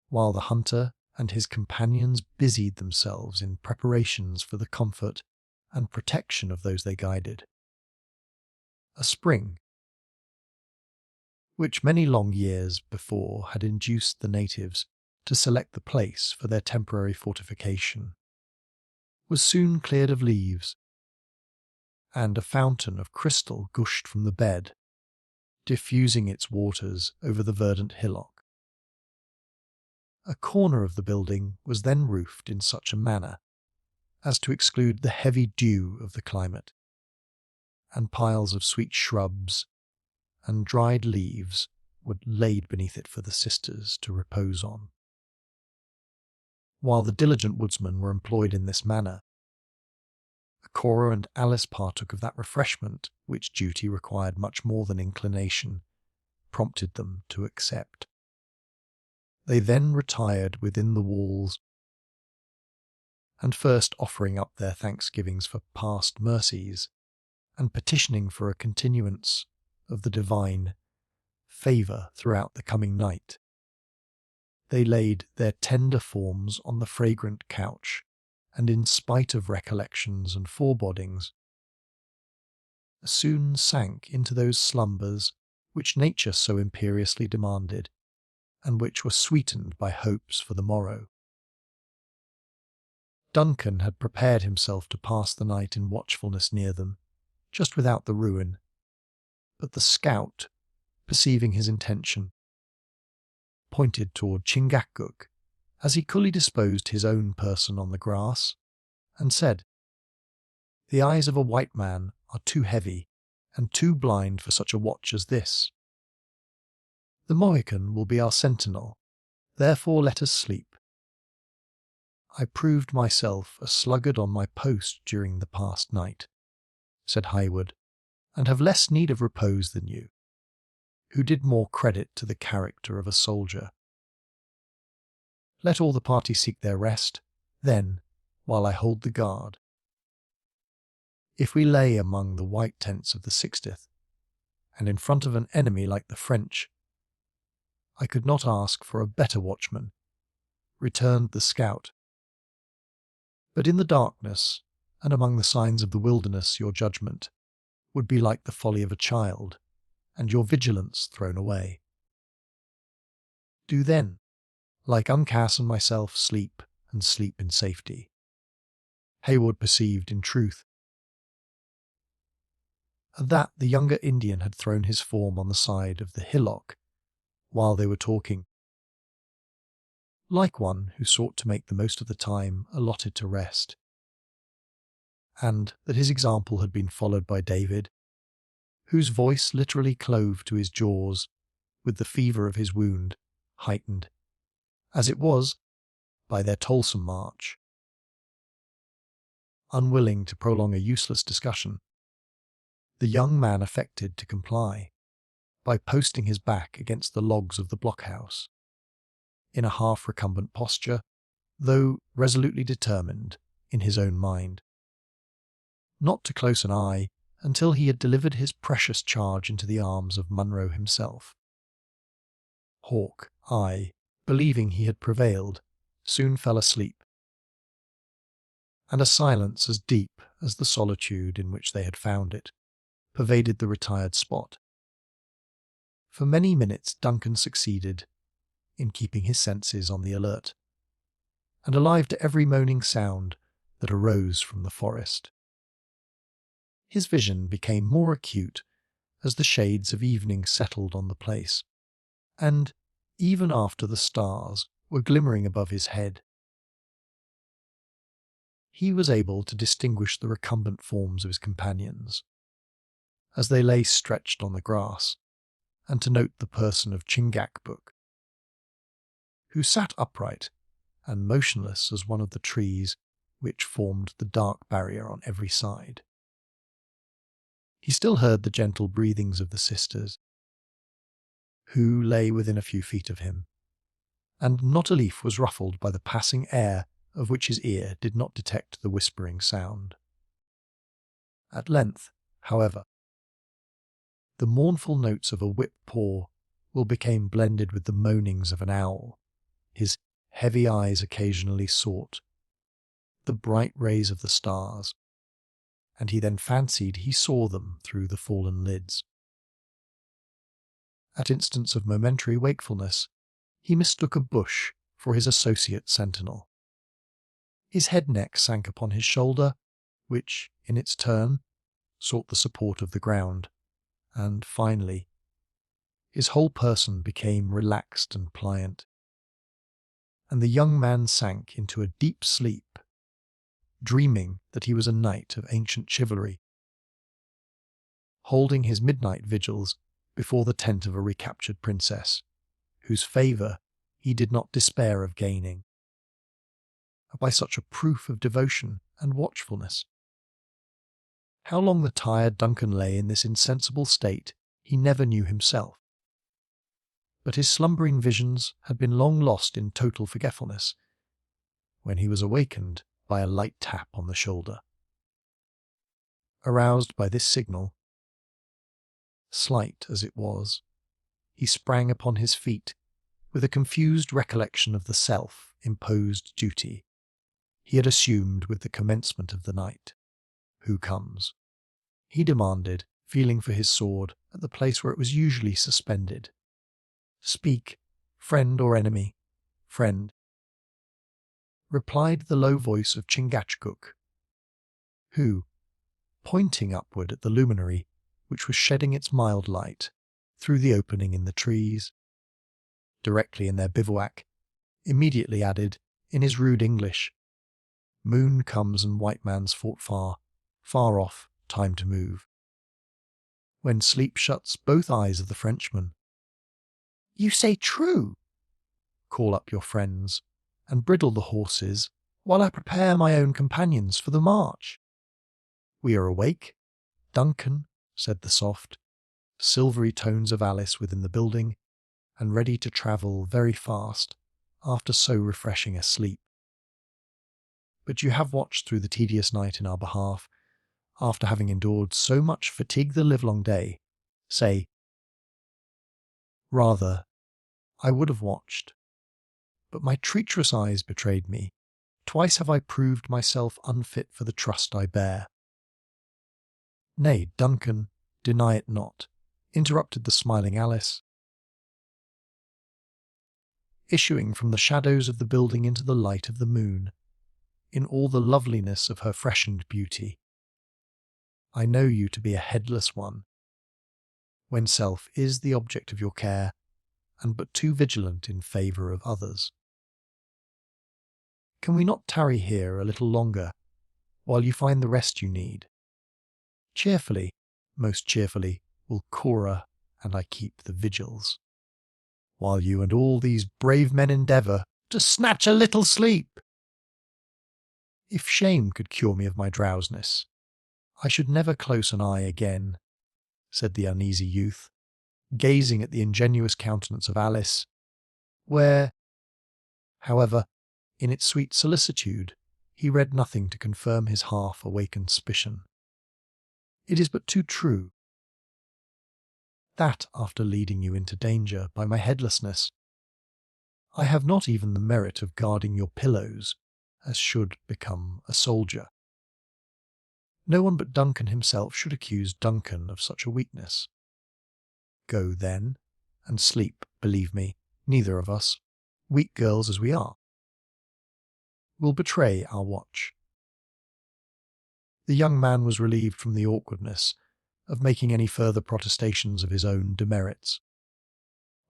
while the hunter and his companions busied themselves in preparations for the comfort and protection of those they guided. A spring, which many long years before had induced the natives to select the place for their temporary fortification, was soon cleared of leaves, and a fountain of crystal gushed from the bed, diffusing its waters over the verdant hillock. A corner of the building was then roofed in such a manner as to exclude the heavy dew of the climate, and piles of sweet shrubs and dried leaves were laid beneath it for the sisters to repose on. While the diligent woodsmen were employed in this manner, Cora and Alice partook of that refreshment which duty required much more than inclination prompted them to accept. They then retired within the walls, and first offering up their thanksgivings for past mercies, and petitioning for a continuance of the divine favour throughout the coming night, they laid their tender forms on the fragrant couch, and in spite of recollections and forebodings, soon sank into those slumbers which nature so imperiously demanded, and which were sweetened by hopes for the morrow. Duncan had prepared himself to pass the night in watchfulness near them, just without the ruin, but the scout, perceiving his intention, pointed toward Chingachgook as he coolly disposed his own person on the grass, and said, "The eyes of a white man are too heavy and too blind for such a watch as this. The Mohican will be our sentinel, therefore let us sleep. I proved myself a sluggard on my post during the past night," said Highwood, "and have less need of repose than you, who did more credit to the character of a soldier. Let all the party seek their rest, then, while I hold the guard. If we lay among the white tents of the 60th, and in front of an enemy like the French, I could not ask for a better watchman," returned the scout. "But in the darkness, and among the signs of the wilderness, your judgment would be like the folly of a child, and your vigilance thrown away. Do then, like Uncass and myself, sleep, and sleep in safety." Hayward perceived, in truth, that the younger Indian had thrown his form on the side of the hillock while they were talking, like one who sought to make the most of the time allotted to rest, and that his example had been followed by David, whose voice literally clove to his jaws with the fever of his wound, heightened, as it was, by their toilsome march. Unwilling to prolong a useless discussion, the young man affected to comply by posting his back against the logs of the blockhouse, in a half-recumbent posture, though resolutely determined in his own mind not to close an eye until he had delivered his precious charge into the arms of Munro himself. Hawk, eye, believing he had prevailed, soon fell asleep, and a silence as deep as the solitude in which they had found it pervaded the retired spot. For many minutes Duncan succeeded in keeping his senses on the alert, and alive to every moaning sound that arose from the forest. His vision became more acute as the shades of evening settled on the place, and, even after the stars were glimmering above his head, he was able to distinguish the recumbent forms of his companions, as they lay stretched on the grass, and to note the person of Chingachgook, who sat upright and motionless as one of the trees which formed the dark barrier on every side. He still heard the gentle breathings of the sisters, who lay within a few feet of him, and not a leaf was ruffled by the passing air of which his ear did not detect the whispering sound. At length, however, the mournful notes of a whip-paw became blended with the moanings of an owl. His heavy eyes occasionally sought the bright rays of the stars, and he then fancied he saw them through the fallen lids. At instants of momentary wakefulness, he mistook a bush for his associate sentinel. His head-neck sank upon his shoulder, which, in its turn, sought the support of the ground, and finally, his whole person became relaxed and pliant, and the young man sank into a deep sleep, dreaming that he was a knight of ancient chivalry, holding his midnight vigils before the tent of a recaptured princess, whose favour he did not despair of gaining by such a proof of devotion and watchfulness. How long the tired Duncan lay in this insensible state he never knew himself, but his slumbering visions had been long lost in total forgetfulness when he was awakened by a light tap on the shoulder. Aroused by this signal, slight as it was, he sprang upon his feet with a confused recollection of the self-imposed duty he had assumed with the commencement of the night. "Who comes?" he demanded, feeling for his sword at the place where it was usually suspended. "Speak, friend or enemy?" "Friend," replied the low voice of Chingachgook, who, pointing upward at the luminary which was shedding its mild light through the opening in the trees, directly in their bivouac, immediately added, in his rude English, "Moon comes and white man's fought far, far off, time to move." When sleep shuts both eyes of the Frenchman, "You say true." "Call up your friends, and bridle the horses, while I prepare my own companions for the march." "We are awake, Duncan," said the soft, silvery tones of Alice within the building, "and ready to travel very fast after so refreshing a sleep. But you have watched through the tedious night in our behalf, after having endured so much fatigue the livelong day. Say, rather, I would have watched, but my treacherous eyes betrayed me. Twice have I proved myself unfit for the trust I bear." "Nay, Duncan, deny it not," interrupted the smiling Alice, issuing from the shadows of the building into the light of the moon, in all the loveliness of her freshened beauty. "I know you to be a headless one, when self is the object of your care, and but too vigilant in favour of others. Can we not tarry here a little longer, while you find the rest you need? Cheerfully, most cheerfully, will Cora and I keep the vigils, while you and all these brave men endeavour to snatch a little sleep. If shame could cure me of my drowsiness, I should never close an eye again," said the uneasy youth, gazing at the ingenuous countenance of Alice, where, however, in its sweet solicitude, he read nothing to confirm his half-awakened suspicion. "It is but too true, that after leading you into danger by my headlessness, I have not even the merit of guarding your pillows, as should become a soldier. No one but Duncan himself should accuse Duncan of such a weakness. Go, then, and sleep, believe me, neither of us, weak girls as we are, will betray our watch. The young man was relieved from the awkwardness of making any further protestations of his own demerits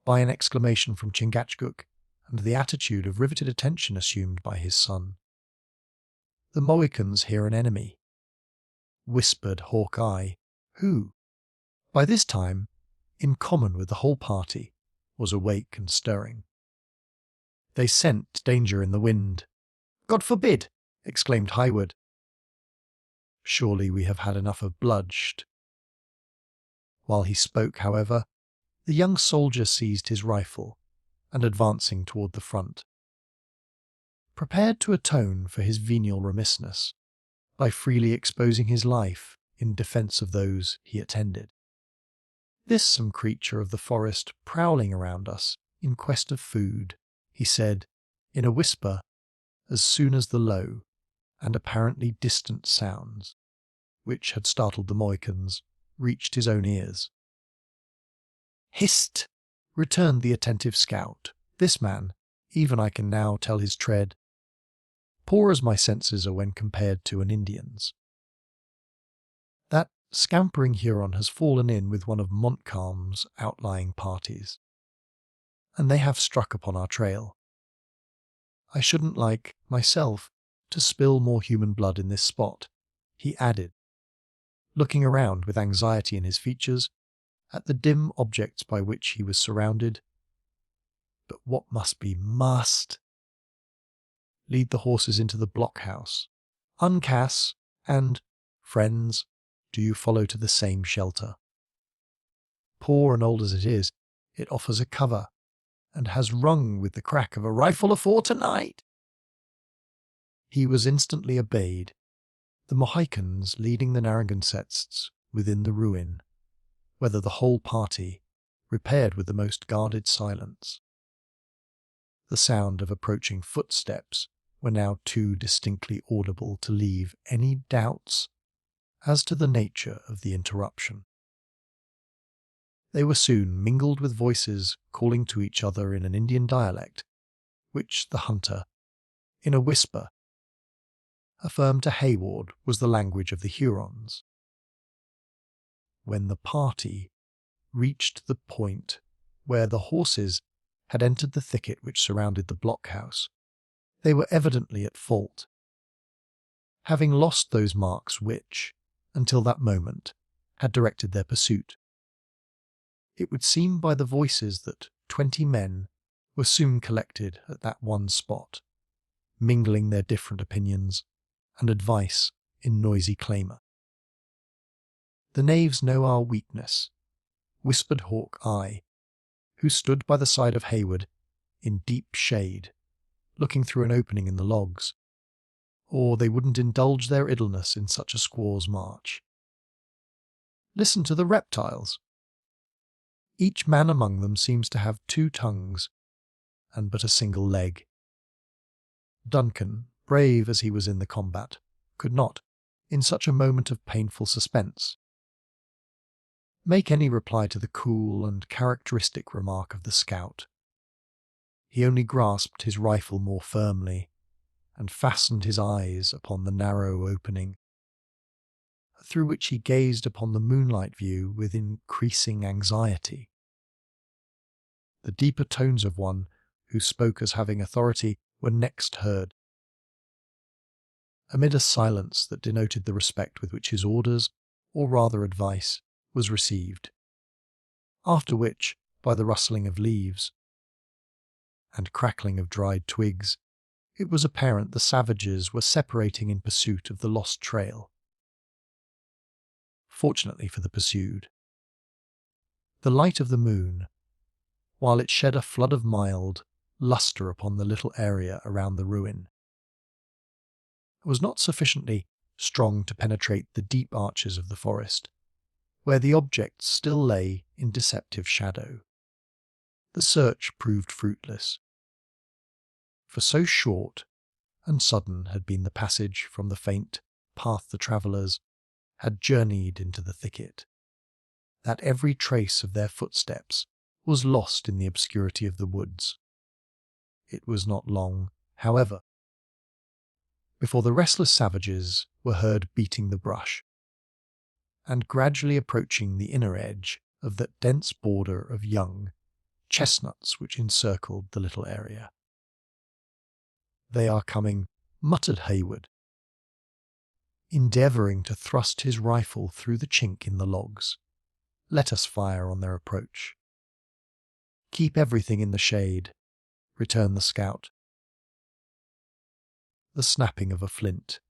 by an exclamation from Chingachgook and the attitude of riveted attention assumed by his son. "The Mohicans hear an enemy," whispered Hawkeye, who, by this time, in common with the whole party, was awake and stirring. They scent danger in the wind. "God forbid!" exclaimed Highwood. "Surely we have had enough of bloodshed." While he spoke, however, the young soldier seized his rifle and advancing toward the front, prepared to atone for his venial remissness by freely exposing his life in defence of those he attended. "This some creature of the forest prowling around us in quest of food," he said, in a whisper, as soon as the low and apparently distant sounds, which had startled the Mohicans, reached his own ears. "Hist!" returned the attentive scout. "This man, even I can now tell his tread, poor as my senses are when compared to an Indian's. That scampering Huron has fallen in with one of Montcalm's outlying parties, and they have struck upon our trail. I shouldn't like, myself, to spill more human blood in this spot," he added, looking around with anxiety in his features at the dim objects by which he was surrounded. "But what must be must. Lead the horses into the blockhouse. Uncass, and, friends, do you follow to the same shelter. Poor and old as it is, it offers a cover, and has rung with the crack of a rifle afore tonight." He was instantly obeyed, the Mohicans leading the Narragansetts within the ruin, whither the whole party repaired with the most guarded silence. The sound of approaching footsteps were now too distinctly audible to leave any doubts as to the nature of the interruption. They were soon mingled with voices calling to each other in an Indian dialect, which the hunter, in a whisper, affirmed to Hayward was the language of the Hurons. When the party reached the point where the horses had entered the thicket which surrounded the blockhouse, they were evidently at fault, having lost those marks which, until that moment, had directed their pursuit. It would seem by the voices that 20 men were soon collected at that one spot, mingling their different opinions and advice in noisy clamour. "The knaves know our weakness," whispered Hawkeye, who stood by the side of Hayward in deep shade, looking through an opening in the logs, "or they wouldn't indulge their idleness in such a squaw's march. Listen to the reptiles. Each man among them seems to have 2 tongues, and but a single leg." Duncan, brave as he was in the combat, could not, in such a moment of painful suspense, make any reply to the cool and characteristic remark of the scout. He only grasped his rifle more firmly and fastened his eyes upon the narrow opening, through which he gazed upon the moonlight view with increasing anxiety. The deeper tones of one who spoke as having authority were next heard, amid a silence that denoted the respect with which his orders, or rather advice, was received, after which, by the rustling of leaves and crackling of dried twigs, it was apparent the savages were separating in pursuit of the lost trail. Fortunately for the pursued, the light of the moon, while it shed a flood of mild lustre upon the little area around the ruin, was not sufficiently strong to penetrate the deep arches of the forest, where the objects still lay in deceptive shadow. The search proved fruitless, For so short and sudden had been the passage from the faint path the travellers had journeyed into the thicket, that every trace of their footsteps was lost in the obscurity of the woods. It was not long, however, before the restless savages were heard beating the brush, and gradually approaching the inner edge of that dense border of young chestnuts which encircled the little area. "They are coming," muttered Hayward, endeavouring to thrust his rifle through the chink in the logs. "Let us fire on their approach." "Keep everything in the shade," returned the scout. The snapping of a flint,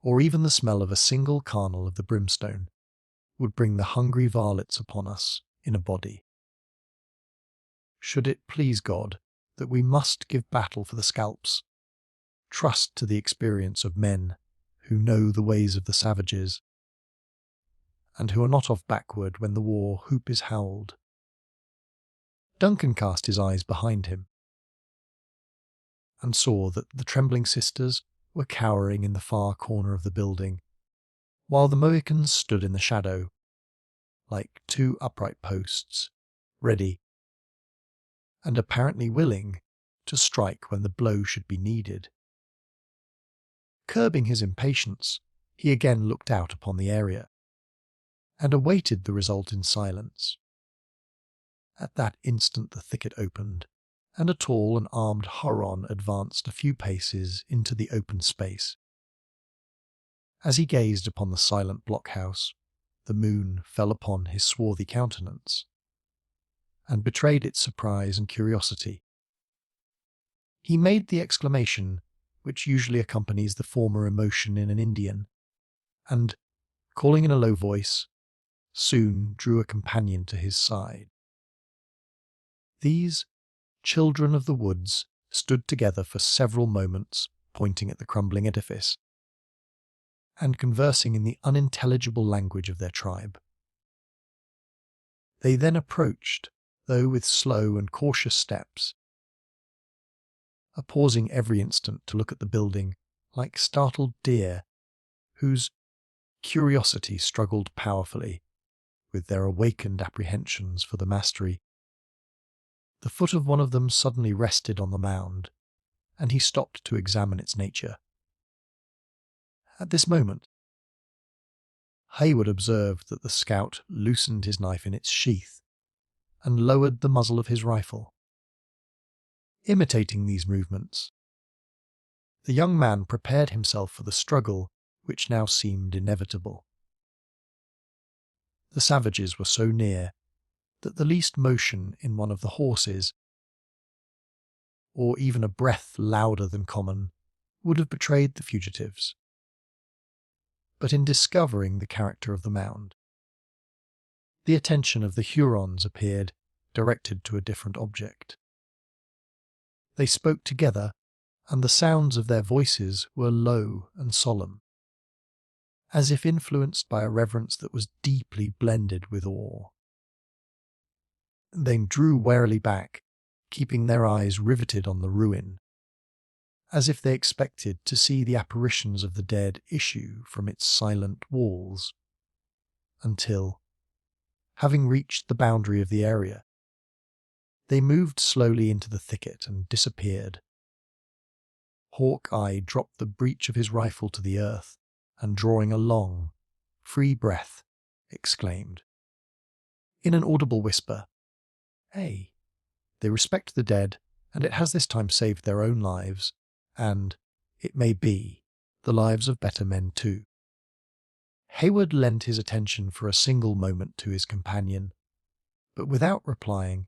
or even the smell of a single kernel of the brimstone, would bring the hungry varlets upon us in a body. Should it please God that we must give battle for the scalps, trust to the experience of men who know the ways of the savages, and who are not off backward when the war whoop is howled. Duncan cast his eyes behind him, and saw that the trembling sisters were cowering in the far corner of the building, while the Mohicans stood in the shadow, like two upright posts, ready, and apparently willing, to strike when the blow should be needed. Curbing his impatience, he again looked out upon the area, and awaited the result in silence. At that instant the thicket opened, and a tall and armed Huron advanced a few paces into the open space. As he gazed upon the silent blockhouse, the moon fell upon his swarthy countenance, and betrayed its surprise and curiosity. He made the exclamation which usually accompanies the former emotion in an Indian, and, calling in a low voice, soon drew a companion to his side. These children of the woods stood together for several moments, pointing at the crumbling edifice, and conversing in the unintelligible language of their tribe. They then approached, though with slow and cautious steps, pausing every instant to look at the building like startled deer whose curiosity struggled powerfully with their awakened apprehensions for the mastery. The foot of one of them suddenly rested on the mound, and he stopped to examine its nature. At this moment, Hayward observed that the scout loosened his knife in its sheath and lowered the muzzle of his rifle. Imitating these movements, the young man prepared himself for the struggle which now seemed inevitable. The savages were so near that the least motion in one of the horses, or even a breath louder than common, would have betrayed the fugitives. But in discovering the character of the mound, the attention of the Hurons appeared directed to a different object. They spoke together, and the sounds of their voices were low and solemn, as if influenced by a reverence that was deeply blended with awe. They drew warily back, keeping their eyes riveted on the ruin, as if they expected to see the apparitions of the dead issue from its silent walls, until, having reached the boundary of the area, they moved slowly into the thicket and disappeared. Hawkeye dropped the breech of his rifle to the earth, and drawing a long, free breath, exclaimed, in an audible whisper, "Hey, they respect the dead, and it has this time saved their own lives, and, it may be, the lives of better men too." Hayward lent his attention for a single moment to his companion, but without replying,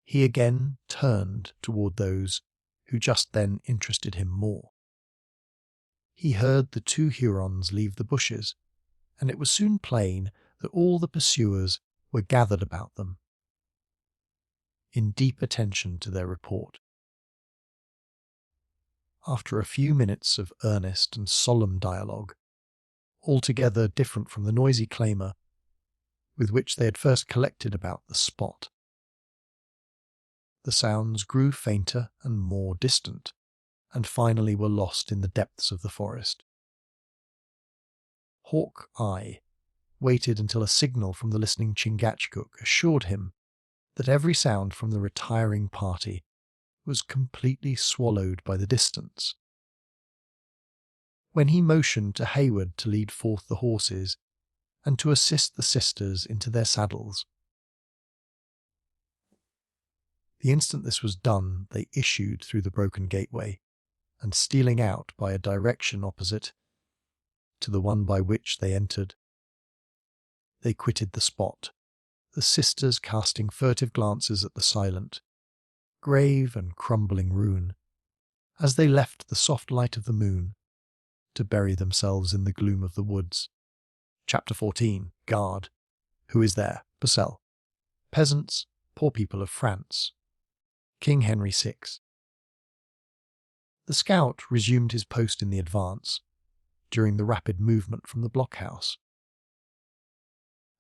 he again turned toward those who just then interested him more. He heard the two Hurons leave the bushes, and it was soon plain that all the pursuers were gathered about them, in deep attention to their report. After a few minutes of earnest and solemn dialogue, altogether different from the noisy clamour with which they had first collected about the spot, the sounds grew fainter and more distant, and finally were lost in the depths of the forest. Hawk Eye waited until a signal from the listening Chingachgook assured him that every sound from the retiring party was completely swallowed by the distance. When he motioned to Hayward to lead forth the horses and to assist the sisters into their saddles, the instant this was done, they issued through the broken gateway, and stealing out by a direction opposite to the one by which they entered, they quitted the spot, the sisters casting furtive glances at the silent, grave and crumbling ruin, as they left the soft light of the moon to bury themselves in the gloom of the woods. Chapter 14. Guard. Who is there? Purcell. Peasants, poor people of France. King Henry VI. The scout resumed his post in the advance during the rapid movement from the blockhouse,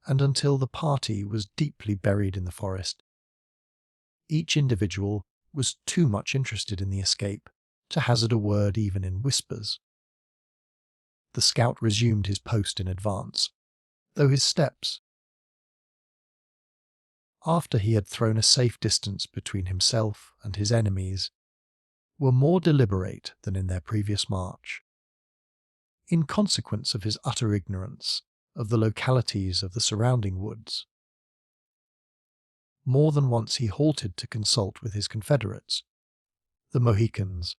and until the party was deeply buried in the forest. Each individual was too much interested in the escape to hazard a word even in whispers. The scout resumed his post in advance, though his steps, after he had thrown a safe distance between himself and his enemies, were more deliberate than in their previous march. In consequence of his utter ignorance of the localities of the surrounding woods, more than once he halted to consult with his confederates, the Mohicans,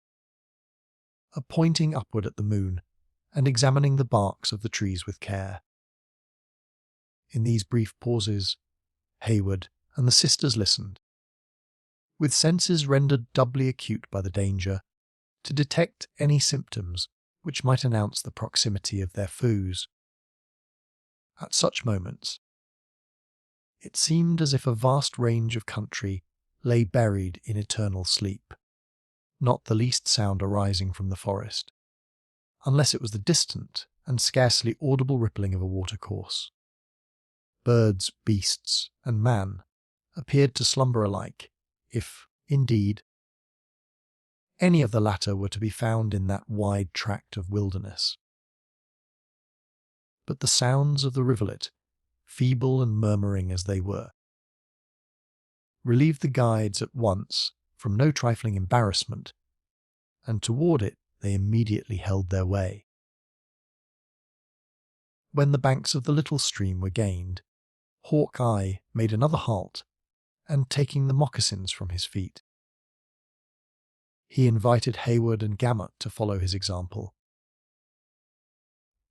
pointing upward at the moon and examining the barks of the trees with care. In these brief pauses, Hayward and the sisters listened, with senses rendered doubly acute by the danger, to detect any symptoms which might announce the proximity of their foes. At such moments, it seemed as if a vast range of country lay buried in eternal sleep, not the least sound arising from the forest, unless it was the distant and scarcely audible rippling of a watercourse. Birds, beasts, and man appeared to slumber alike, if, indeed, any of the latter were to be found in that wide tract of wilderness. But the sounds of the rivulet, feeble and murmuring as they were, relieved the guides at once from no trifling embarrassment, and toward it they immediately held their way. When the banks of the little stream were gained, Hawk Eye made another halt, and taking the moccasins from his feet, he invited Hayward and Gamut to follow his example.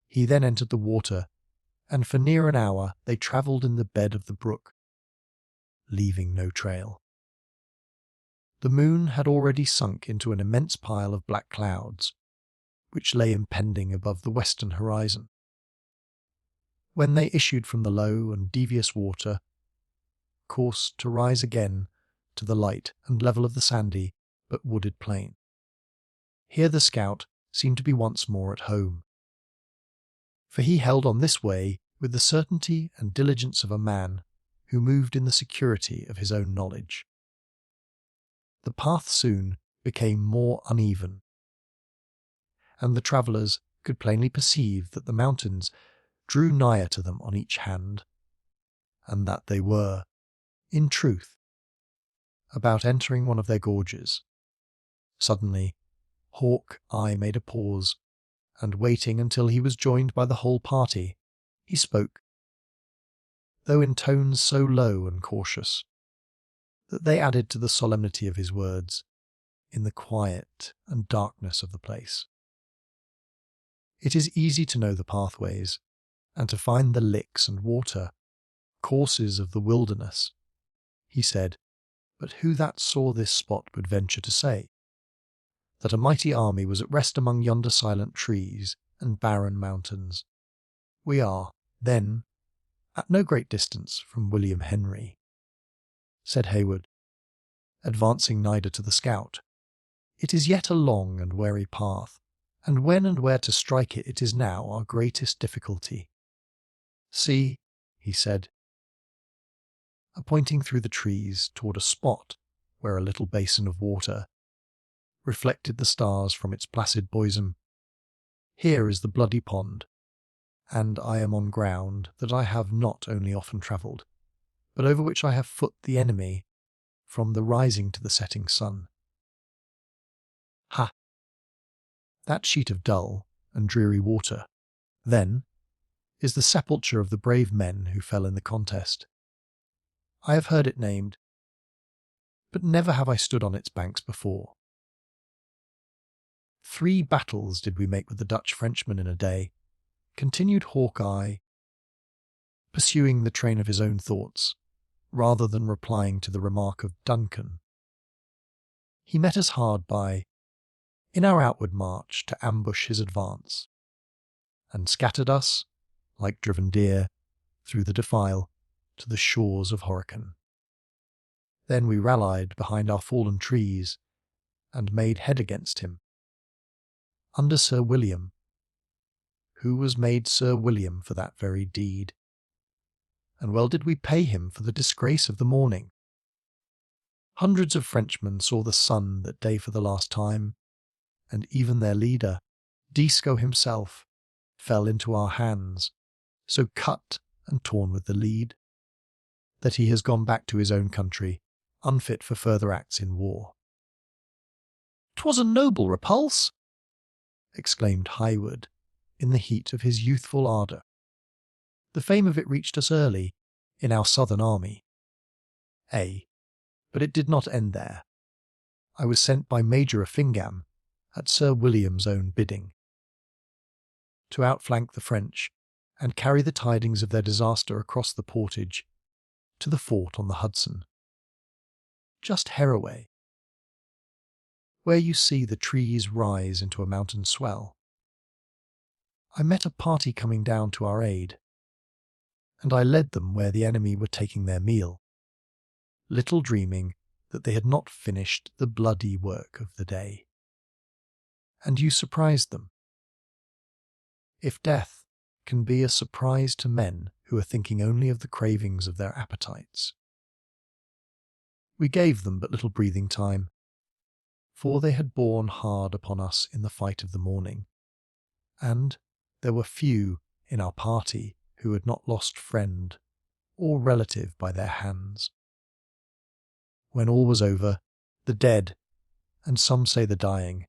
He then entered the water, and for near an hour they travelled in the bed of the brook, leaving no trail. The moon had already sunk into an immense pile of black clouds, which lay impending above the western horizon. When they issued from the low and devious water, course to rise again to the light and level of the sandy but wooded plain. Here the scout seemed to be once more at home, for he held on this way with the certainty and diligence of a man who moved in the security of his own knowledge. The path soon became more uneven, and the travellers could plainly perceive that the mountains drew nigher to them on each hand, and that they were, in truth, about entering one of their gorges. Suddenly, Hawk Eye made a pause, and waiting until he was joined by the whole party, he spoke, though in tones so low and cautious that they added to the solemnity of his words in the quiet and darkness of the place. It is easy to know the pathways, and to find the licks and water courses of the wilderness, he said, but who that saw this spot would venture to say that a mighty army was at rest among yonder silent trees and barren mountains? We are, then, at no great distance from William Henry, said Hayward, advancing nigher to the scout. It is yet a long and wary path, and when and where to strike it is now our greatest difficulty. See, he said, pointing through the trees toward a spot where a little basin of water reflected the stars from its placid bosom. Here is the bloody pond, and I am on ground that I have not only often travelled, but over which I have foot the enemy from the rising to the setting sun. Ha! That sheet of dull and dreary water, then, is the sepulchre of the brave men who fell in the contest. I have heard it named, but never have I stood on its banks before. 3 battles did we make with the Dutch Frenchman in a day, continued Hawkeye, pursuing the train of his own thoughts, rather than replying to the remark of Duncan. He met us hard by, in our outward march to ambush his advance, and scattered us, like driven deer, through the defile to the shores of Horican. Then we rallied behind our fallen trees, and made head against him, under Sir William, who was made Sir William for that very deed. And well did we pay him for the disgrace of the morning. Hundreds of Frenchmen saw the sun that day for the last time, and even their leader, Disco himself, fell into our hands, so cut and torn with the lead, that he has gone back to his own country, unfit for further acts in war. "'Twas a noble repulse!" exclaimed Highwood, in the heat of his youthful ardour. The fame of it reached us early, in our southern army. But it did not end there. I was sent by Major Effingham, at Sir William's own bidding, to outflank the French, and carry the tidings of their disaster across the portage, to the fort on the Hudson, just Heraway, where you see the trees rise into a mountain swell. I met a party coming down to our aid, and I led them where the enemy were taking their meal, little dreaming that they had not finished the bloody work of the day. And you surprised them. If death can be a surprise to men who are thinking only of the cravings of their appetites. We gave them but little breathing time, for they had borne hard upon us in the fight of the morning, and there were few in our party who had not lost friend or relative by their hands. When all was over, the dead, and some say the dying,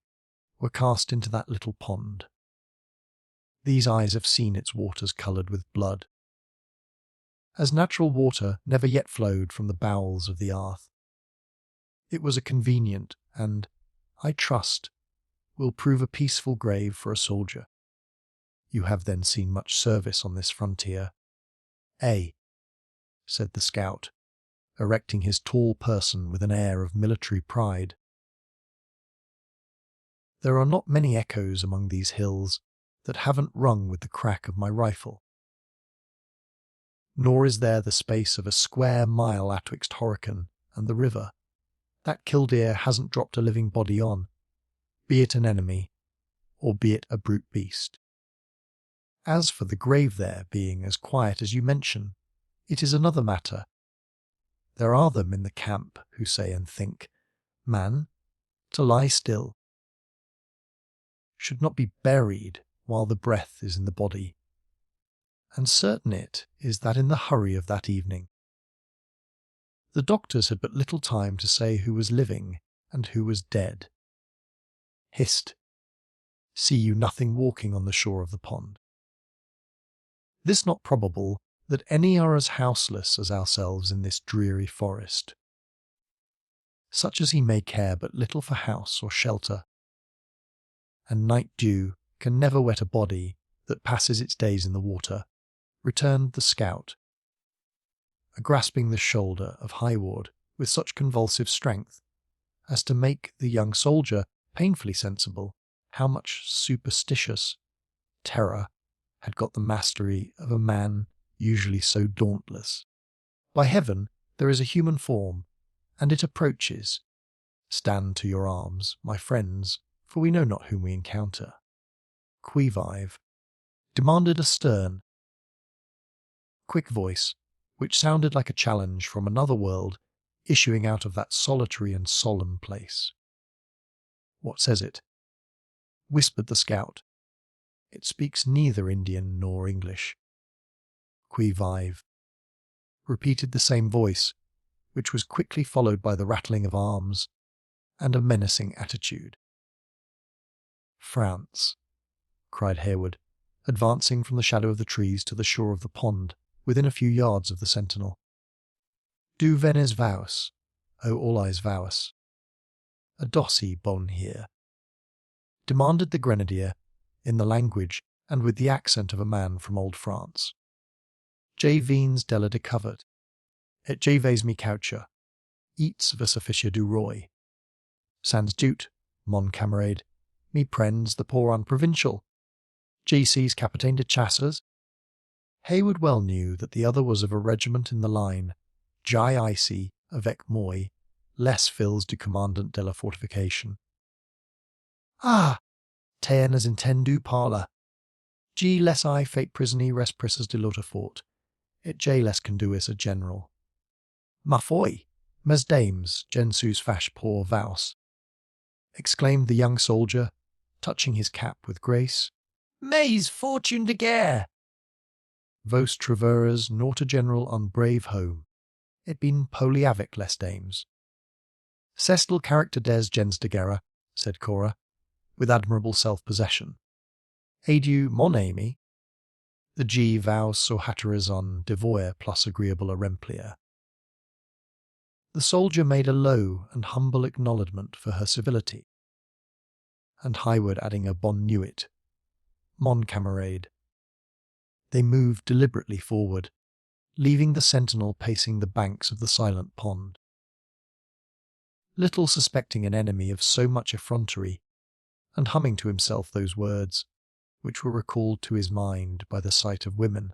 were cast into that little pond. These eyes have seen its waters coloured with blood, as natural water never yet flowed from the bowels of the earth. It was a convenient and, I trust, will prove a peaceful grave for a soldier. You have then seen much service on this frontier. Said the scout, erecting his tall person with an air of military pride. There are not many echoes among these hills that haven't rung with the crack of my rifle. Nor is there the space of a square mile atwixt Horican and the river that Killdeer hasn't dropped a living body on, be it an enemy, or be it a brute beast. As for the grave there being as quiet as you mention, it is another matter. There are them in the camp who say and think, man, to lie still, should not be buried while the breath is in the body. And certain it is that in the hurry of that evening, the doctors had but little time to say who was living and who was dead. Hist! See you nothing walking on the shore of the pond? This not probable that any are as houseless as ourselves in this dreary forest, such as he may care but little for house or shelter, and night dew can never wet a body that passes its days in the water, returned the scout, grasping the shoulder of Highward with such convulsive strength as to make the young soldier painfully sensible how much superstitious terror had got the mastery of a man usually so dauntless. By heaven, there is a human form, and it approaches. Stand to your arms, my friends, for we know not whom we encounter. Qui vive? Demanded a stern, quick voice, which sounded like a challenge from another world issuing out of that solitary and solemn place. "What says it?" whispered the scout. "It speaks neither Indian nor English." "Qui vive," repeated the same voice, which was quickly followed by the rattling of arms and a menacing attitude. "France," cried Hayward, advancing from the shadow of the trees to the shore of the pond, within a few yards of the sentinel. "Du venes vaus, o allais vaus. A dossi bon here," demanded the grenadier, in the language and with the accent of a man from old France. "Je viens della de covert, et je vais mi coucher, eats vs officia du roi. Sans doute, mon camarade, me prends the poor unprovincial. Je suis capitaine de chasseurs." Hayward well knew that the other was of a regiment in the line, Jai ici avec moi, les fils du commandant de la fortification. "Ah, t'en as entendu parler. Je les ai fait prisonnier res prisses de l'autre fort, et je les conduis a general. Ma foi, mes dames, gensus fash pour vaus," exclaimed the young soldier, touching his cap with grace. "Mais fortune de guerre! Vos traveras not a general on brave home, it been poli avec les dames." "C'est le character des gens de guerre," said Cora, with admirable self-possession. "Adieu, mon ami. The G vows so hatteras on devoir plus agreeable a remplir." The soldier made a low and humble acknowledgment for her civility, and Hayward adding a bon nuit, "Mon camarade," they moved deliberately forward, leaving the sentinel pacing the banks of the silent pond. Little suspecting an enemy of so much effrontery, and humming to himself those words, which were recalled to his mind by the sight of women,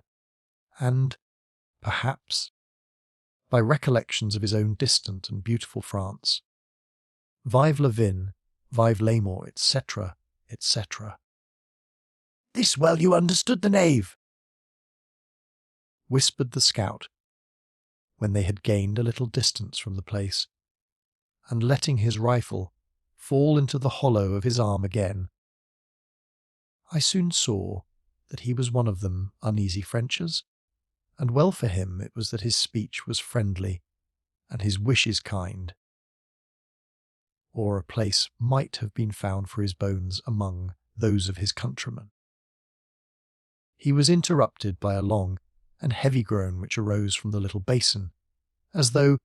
and, perhaps, by recollections of his own distant and beautiful France. "Vive la Vin, vive l'amour, etc., etc." "This well you understood the knave," whispered the scout, when they had gained a little distance from the place, and letting his rifle fall into the hollow of his arm again. I soon saw that he was one of them uneasy Frenchers, and well for him it was that his speech was friendly, and his wishes kind, or a place might have been found for his bones among those of his countrymen. He was interrupted by a long and heavy groan which arose from the little basin, as though,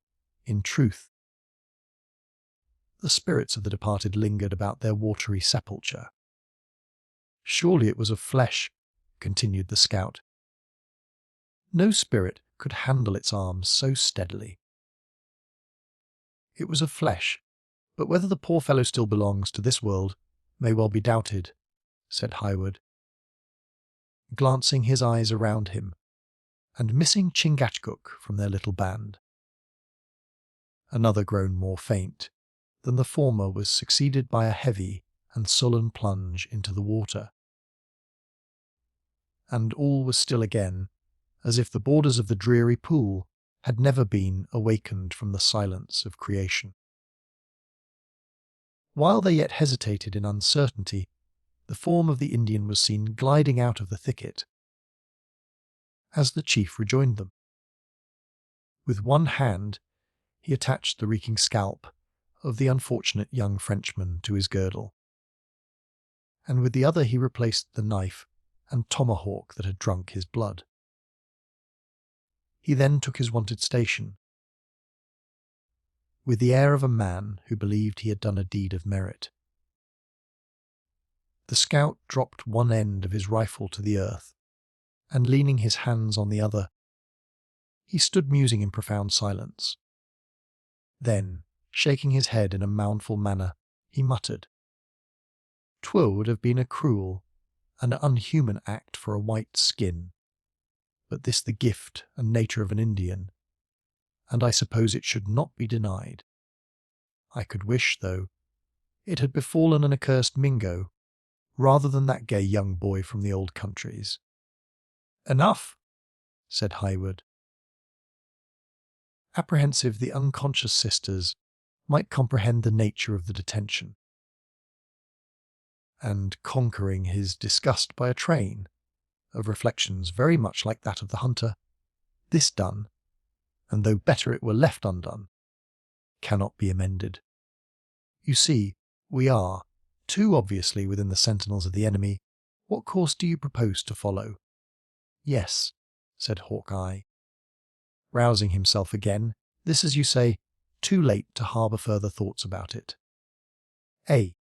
in truth, the spirits of the departed lingered about their watery sepulchre. "Surely it was of flesh," continued the scout. "No spirit could handle its arms so steadily." "It was of flesh, but whether the poor fellow still belongs to this world may well be doubted," said Hayward, glancing his eyes around him, and missing Chingachgook from their little band. Another groan more faint than the former was succeeded by a heavy and sullen plunge into the water. And all was still again, as if the borders of the dreary pool had never been awakened from the silence of creation. While they yet hesitated in uncertainty, the form of the Indian was seen gliding out of the thicket, as the chief rejoined them. With one hand he attached the reeking scalp of the unfortunate young Frenchman to his girdle, and with the other he replaced the knife and tomahawk that had drunk his blood. He then took his wonted station, with the air of a man who believed he had done a deed of merit. The scout dropped one end of his rifle to the earth, and leaning his hands on the other, he stood musing in profound silence. Then, shaking his head in a mournful manner, he muttered, "'Twould have been a cruel and unhuman act for a white skin, but this the gift and nature of an Indian, and I suppose it should not be denied. I could wish, though, it had befallen an accursed Mingo, rather than that gay young boy from the old countries." "Enough," said Hayward. Apprehensive, the unconscious sisters might comprehend the nature of the detention, and conquering his disgust by a train of reflections very much like that of the hunter, this done, and though better it were left undone, cannot be amended. You see, we are, too obviously within the sentinels of the enemy. What course do you propose to follow? Yes, said Hawkeye, rousing himself again. This, as you say, too late to harbour further thoughts about it. A.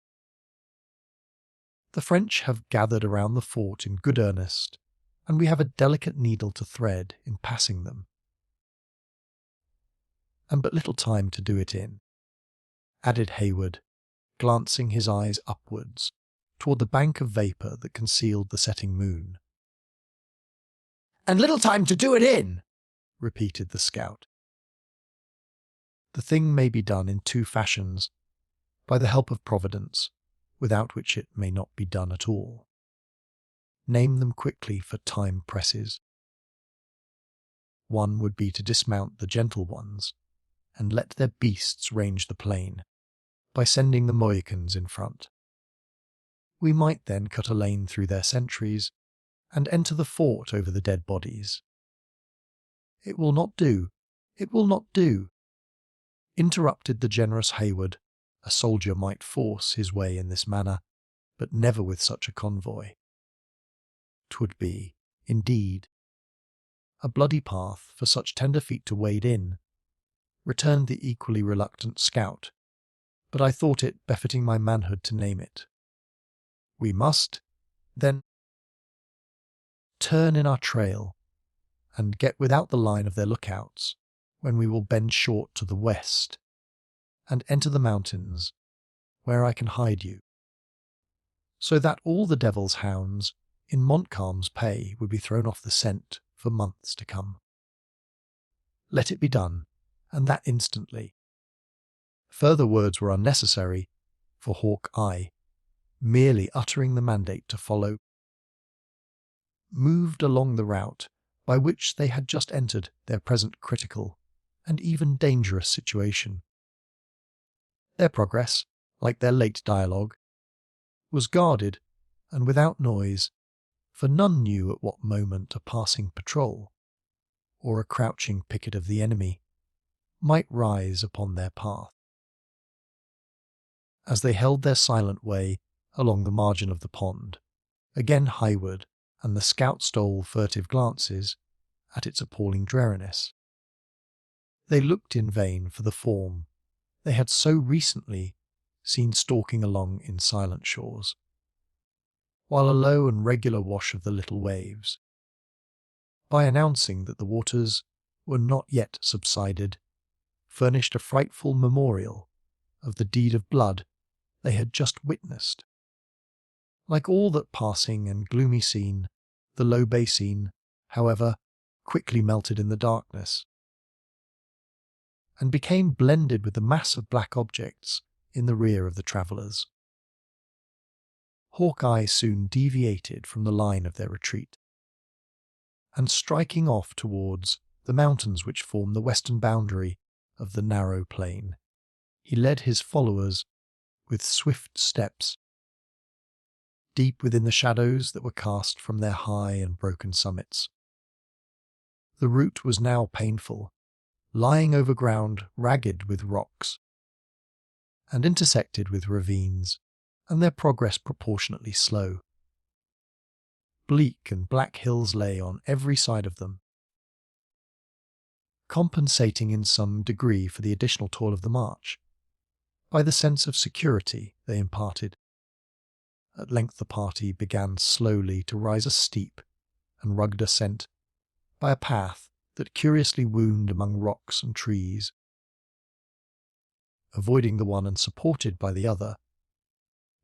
The French have gathered around the fort in good earnest, and we have a delicate needle to thread in passing them, and but little time to do it in, added Hayward, glancing his eyes upwards toward the bank of vapour that concealed the setting moon. "And little time to do it in," repeated the scout. "The thing may be done in two fashions, by the help of Providence, without which it may not be done at all. Name them quickly, for time presses." One would be to dismount the gentle ones, and let their beasts range the plain, by sending the Mohicans in front. We might then cut a lane through their sentries, and enter the fort over the dead bodies. "It will not do, it will not do," interrupted the generous Hayward. A soldier might force his way in this manner, but never with such a convoy. 'Twould be, indeed, a bloody path for such tender feet to wade in, returned the equally reluctant scout, but I thought it befitting my manhood to name it. We must, then, turn in our trail, and get without the line of their lookouts, when we will bend short to the west, and enter the mountains, where I can hide you, so that all the devil's hounds in Montcalm's pay would be thrown off the scent for months to come. Let it be done, and that instantly. Further words were unnecessary, for Hawkeye, merely uttering the mandate to follow, moved along the route by which they had just entered their present critical and even dangerous situation. Their progress, like their late dialogue, was guarded and without noise, for none knew at what moment a passing patrol, or a crouching picket of the enemy, might rise upon their path. As they held their silent way along the margin of the pond, again Hayward and the scout stole furtive glances at its appalling dreariness. They looked in vain for the form they had so recently seen stalking along in silent shores, while a low and regular wash of the little waves, by announcing that the waters were not yet subsided, furnished a frightful memorial of the deed of blood they had just witnessed. Like all that passing and gloomy scene, the low basin, however, quickly melted in the darkness, and became blended with the mass of black objects in the rear of the travellers. Hawkeye soon deviated from the line of their retreat, and striking off towards the mountains which form the western boundary of the narrow plain, he led his followers with swift steps, deep within the shadows that were cast from their high and broken summits. The route was now painful, lying over ground ragged with rocks, and intersected with ravines, and their progress proportionately slow. Bleak and black hills lay on every side of them, compensating in some degree for the additional toil of the march, by the sense of security they imparted. At length the party began slowly to rise a steep and rugged ascent by a path that curiously wound among rocks and trees, avoiding the one and supported by the other,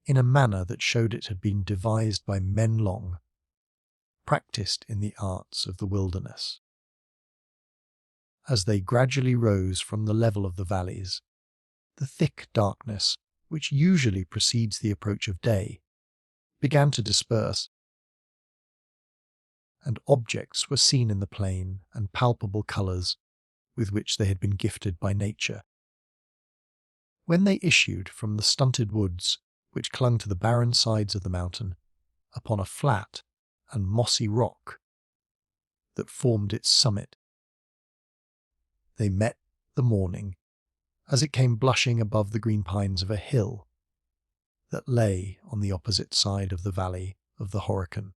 in a manner that showed it had been devised by men long, practised in the arts of the wilderness. As they gradually rose from the level of the valleys, the thick darkness, which usually precedes the approach of day, began to disperse, and objects were seen in the plain and palpable colours with which they had been gifted by nature. When they issued from the stunted woods which clung to the barren sides of the mountain upon a flat and mossy rock that formed its summit, they met the morning as it came blushing above the green pines of a hill that lay on the opposite side of the valley of the Horican.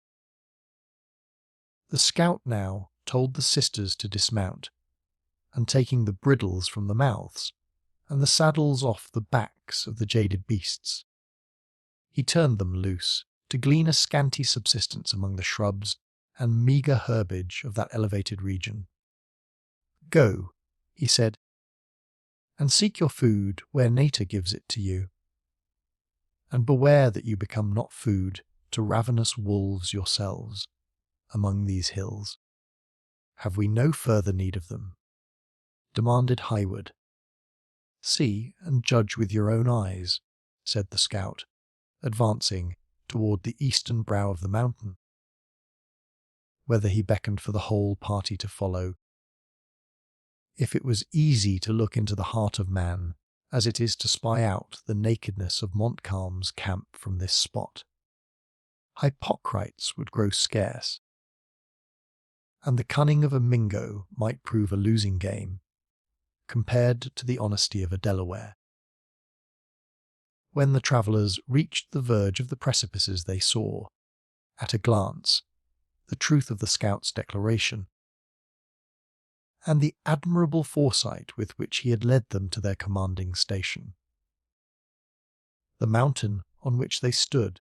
The scout now told the sisters to dismount, and taking the bridles from the mouths and the saddles off the backs of the jaded beasts, he turned them loose to glean a scanty subsistence among the shrubs and meagre herbage of that elevated region. "Go," he said, "and seek your food where nature gives it to you, and beware that you become not food to ravenous wolves yourselves among these hills." "Have we no further need of them?" demanded Highwood. "See and judge with your own eyes," said the scout, advancing toward the eastern brow of the mountain. Whether he beckoned for the whole party to follow. If it was easy to look into the heart of man, as it is to spy out the nakedness of Montcalm's camp from this spot, hypocrites would grow scarce, and the cunning of a Mingo might prove a losing game, compared to the honesty of a Delaware. When the travellers reached the verge of the precipices, they saw, at a glance, the truth of the scout's declaration, and the admirable foresight with which he had led them to their commanding station. The mountain on which they stood,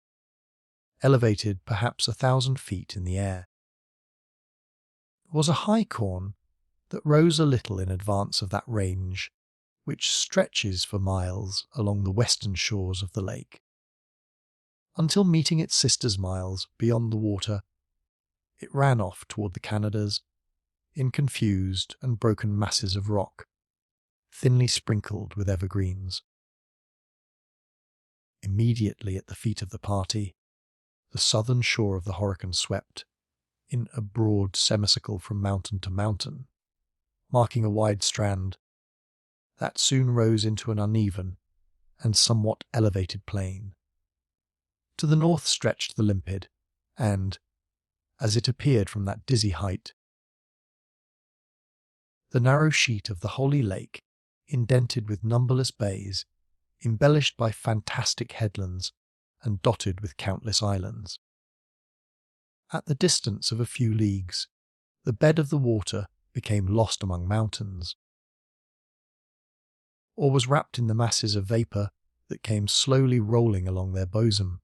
elevated perhaps 1,000 feet in the air, was a high corn that rose a little in advance of that range which stretches for miles along the western shores of the lake, until meeting its sisters miles beyond the water, it ran off toward the Canadas in confused and broken masses of rock, thinly sprinkled with evergreens. Immediately at the feet of the party, the southern shore of the Horican swept, in a broad semicircle from mountain to mountain, marking a wide strand that soon rose into an uneven and somewhat elevated plain. To the north stretched the limpid, and, as it appeared from that dizzy height, the narrow sheet of the Holy Lake, indented with numberless bays, embellished by fantastic headlands, and dotted with countless islands. At the distance of a few leagues, the bed of the water became lost among mountains, or was wrapped in the masses of vapour that came slowly rolling along their bosom,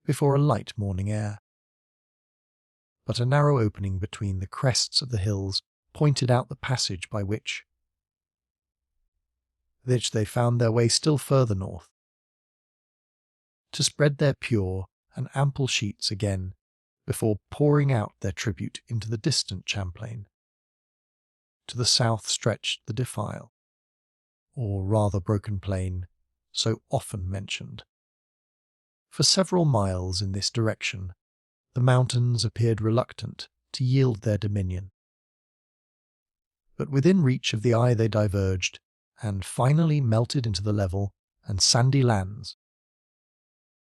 before a light morning air. But a narrow opening between the crests of the hills pointed out the passage by which they found their way still further north, to spread their pure and ample sheets again before pouring out their tribute into the distant Champlain. To the south stretched the defile, or rather broken plain, so often mentioned. For several miles in this direction, the mountains appeared reluctant to yield their dominion. But within reach of the eye they diverged, and finally melted into the level and sandy lands,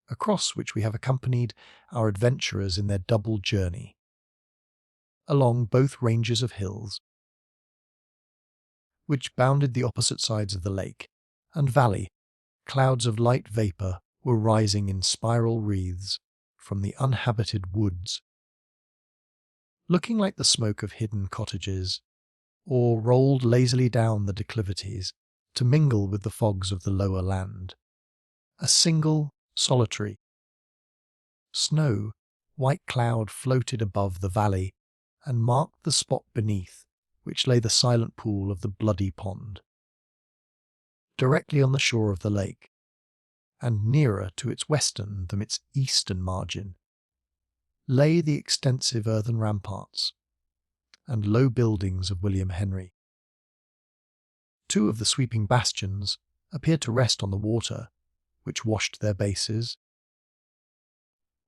across which we have accompanied our adventurers in their double journey, along both ranges of hills, which bounded the opposite sides of the lake and valley. Clouds of light vapour were rising in spiral wreaths from the uninhabited woods, looking like the smoke of hidden cottages, or rolled lazily down the declivities to mingle with the fogs of the lower land. A single, solitary, snow white cloud floated above the valley and marked the spot beneath which lay the silent pool of the Bloody Pond. Directly on the shore of the lake, and nearer to its western than its eastern margin, lay the extensive earthen ramparts and low buildings of William Henry. Two of the sweeping bastions appeared to rest on the water, which washed their bases,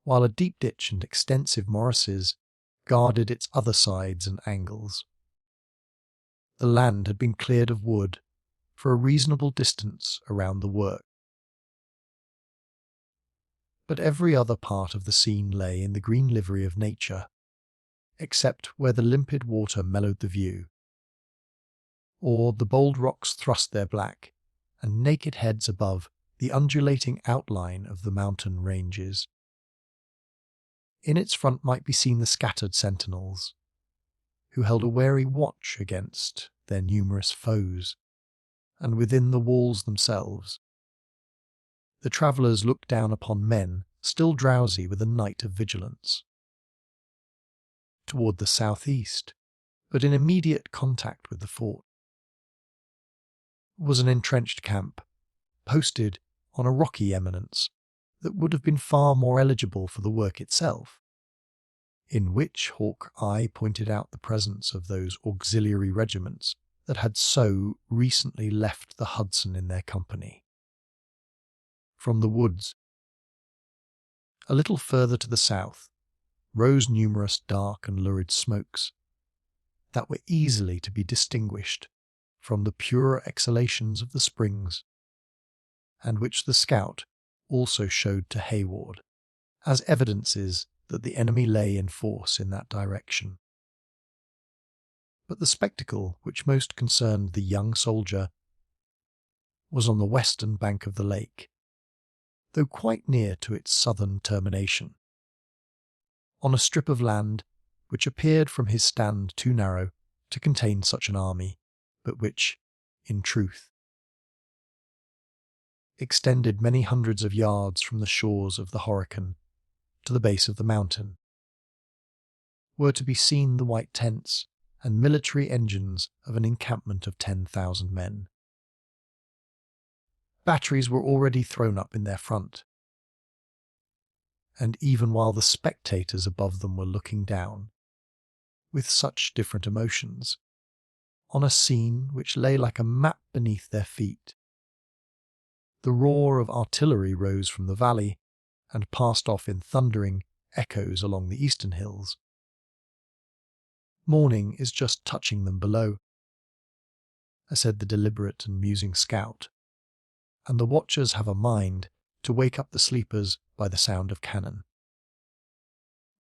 while a deep ditch and extensive morasses guarded its other sides and angles. The land had been cleared of wood for a reasonable distance around the work. But every other part of the scene lay in the green livery of nature, except where the limpid water mellowed the view, or the bold rocks thrust their black and naked heads above the undulating outline of the mountain ranges. In its front might be seen the scattered sentinels, who held a wary watch against their numerous foes, and within the walls themselves, the travellers looked down upon men still drowsy with a night of vigilance. Toward the southeast, but in immediate contact with the fort, was an entrenched camp, posted on a rocky eminence that would have been far more eligible for the work itself, in which hawk eye pointed out the presence of those auxiliary regiments that had so recently left the Hudson in their company. From the woods, a little further to the south, rose numerous dark and lurid smokes that were easily to be distinguished from the purer exhalations of the springs, and which the scout also showed to Hayward as evidences that the enemy lay in force in that direction. But the spectacle which most concerned the young soldier was on the western bank of the lake, though quite near to its southern termination, on a strip of land which appeared from his stand too narrow to contain such an army, but which, in truth, extended many hundreds of yards from the shores of the Horican to the base of the mountain, were to be seen the white tents and military engines of an encampment of 10,000 men. Batteries were already thrown up in their front, and even while the spectators above them were looking down, with such different emotions, on a scene which lay like a map beneath their feet, the roar of artillery rose from the valley and passed off in thundering echoes along the eastern hills. Morning is just touching them below, said the deliberate and musing scout, and the watchers have a mind to wake up the sleepers by the sound of cannon.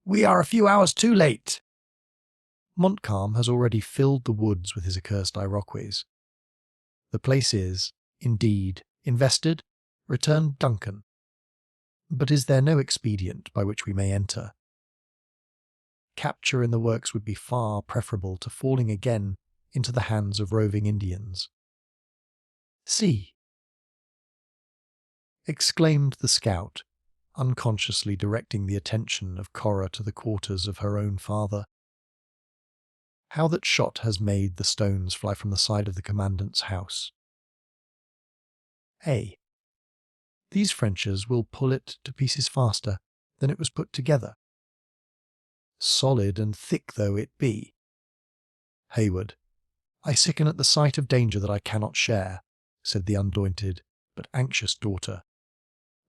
"We are a few hours too late." Montcalm has already filled the woods with his accursed Iroquois. "The place is, indeed, invested," returned Duncan. "But is there no expedient by which we may enter? Capture in the works would be far preferable to falling again into the hands of roving Indians." "See!" exclaimed the scout, unconsciously directing the attention of Cora to the quarters of her own father. "How that shot has made the stones fly from the side of the commandant's house. These Frenchers will pull it to pieces faster than it was put together, solid and thick though it be. Hayward, I sicken at the sight of danger that I cannot share," said the undaunted but anxious daughter.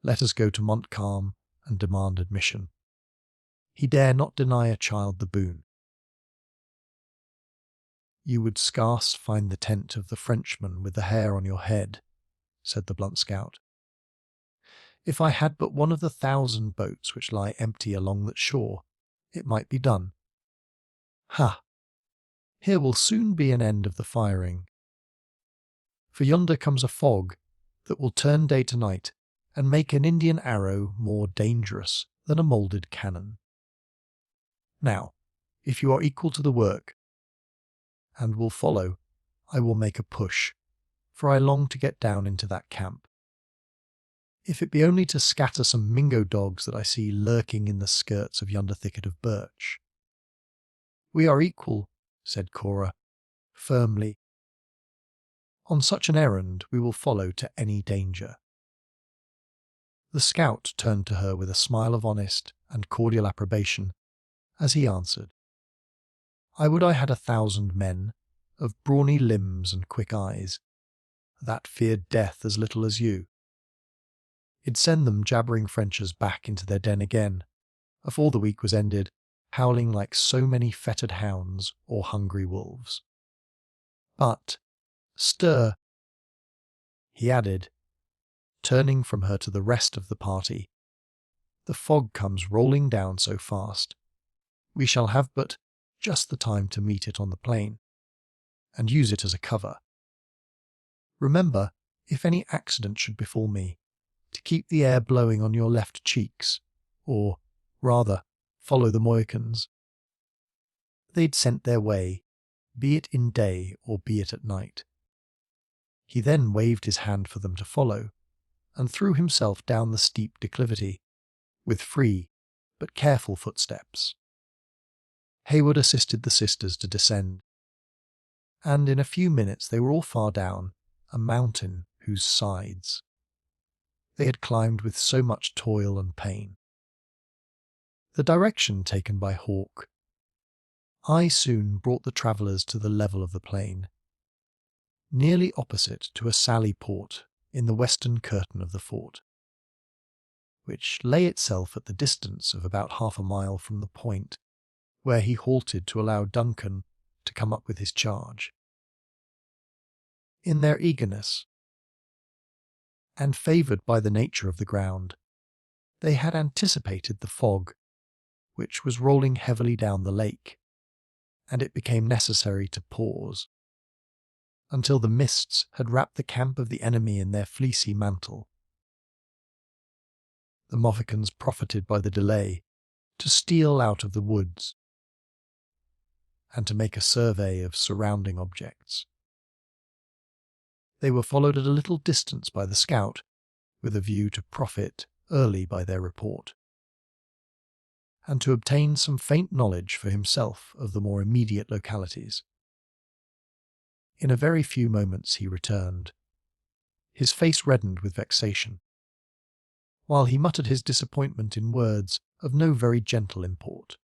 "Let us go to Montcalm and demand admission. He dare not deny a child the boon." "You would scarce find the tent of the Frenchman with the hair on your head," said the blunt scout. "If I had but one of the 1,000 boats which lie empty along that shore, it might be done. Ha! Here will soon be an end of the firing. For yonder comes a fog that will turn day to night and make an Indian arrow more dangerous than a moulded cannon. Now, if you are equal to the work, and will follow, I will make a push, for I long to get down into that camp. If it be only to scatter some Mingo dogs that I see lurking in the skirts of yonder thicket of birch." "We are equal," said Cora, firmly. "On such an errand we will follow to any danger." The scout turned to her with a smile of honest and cordial approbation, as he answered, "I would I had 1,000 men, of brawny limbs and quick eyes, that feared death as little as you. It'd send them jabbering Frenchers back into their den again, afore the week was ended, howling like so many fettered hounds or hungry wolves." But, stir, he added, turning from her to the rest of the party. The fog comes rolling down so fast. We shall have but just the time to meet it on the plain, and use it as a cover. Remember, if any accident should befall me, to keep the air blowing on your left cheeks, or, rather, follow the Mohicans. They'd sent their way, be it in day or be it at night. He then waved his hand for them to follow, and threw himself down the steep declivity, with free but careful footsteps. Hayward assisted the sisters to descend, and in a few minutes they were all far down a mountain whose sides they had climbed with so much toil and pain. The direction taken by Hawk soon brought the travellers to the level of the plain, nearly opposite to a sally port in the western curtain of the fort, which lay itself at the distance of about 1/2 mile from the point where he halted to allow Duncan to come up with his charge. In their eagerness, and favoured by the nature of the ground, they had anticipated the fog, which was rolling heavily down the lake, and it became necessary to pause, until the mists had wrapped the camp of the enemy in their fleecy mantle. The Mohicans profited by the delay to steal out of the woods, and to make a survey of surrounding objects. They were followed at a little distance by the scout, with a view to profit early by their report, and to obtain some faint knowledge for himself of the more immediate localities. In a very few moments he returned, his face reddened with vexation, while he muttered his disappointment in words of no very gentle import.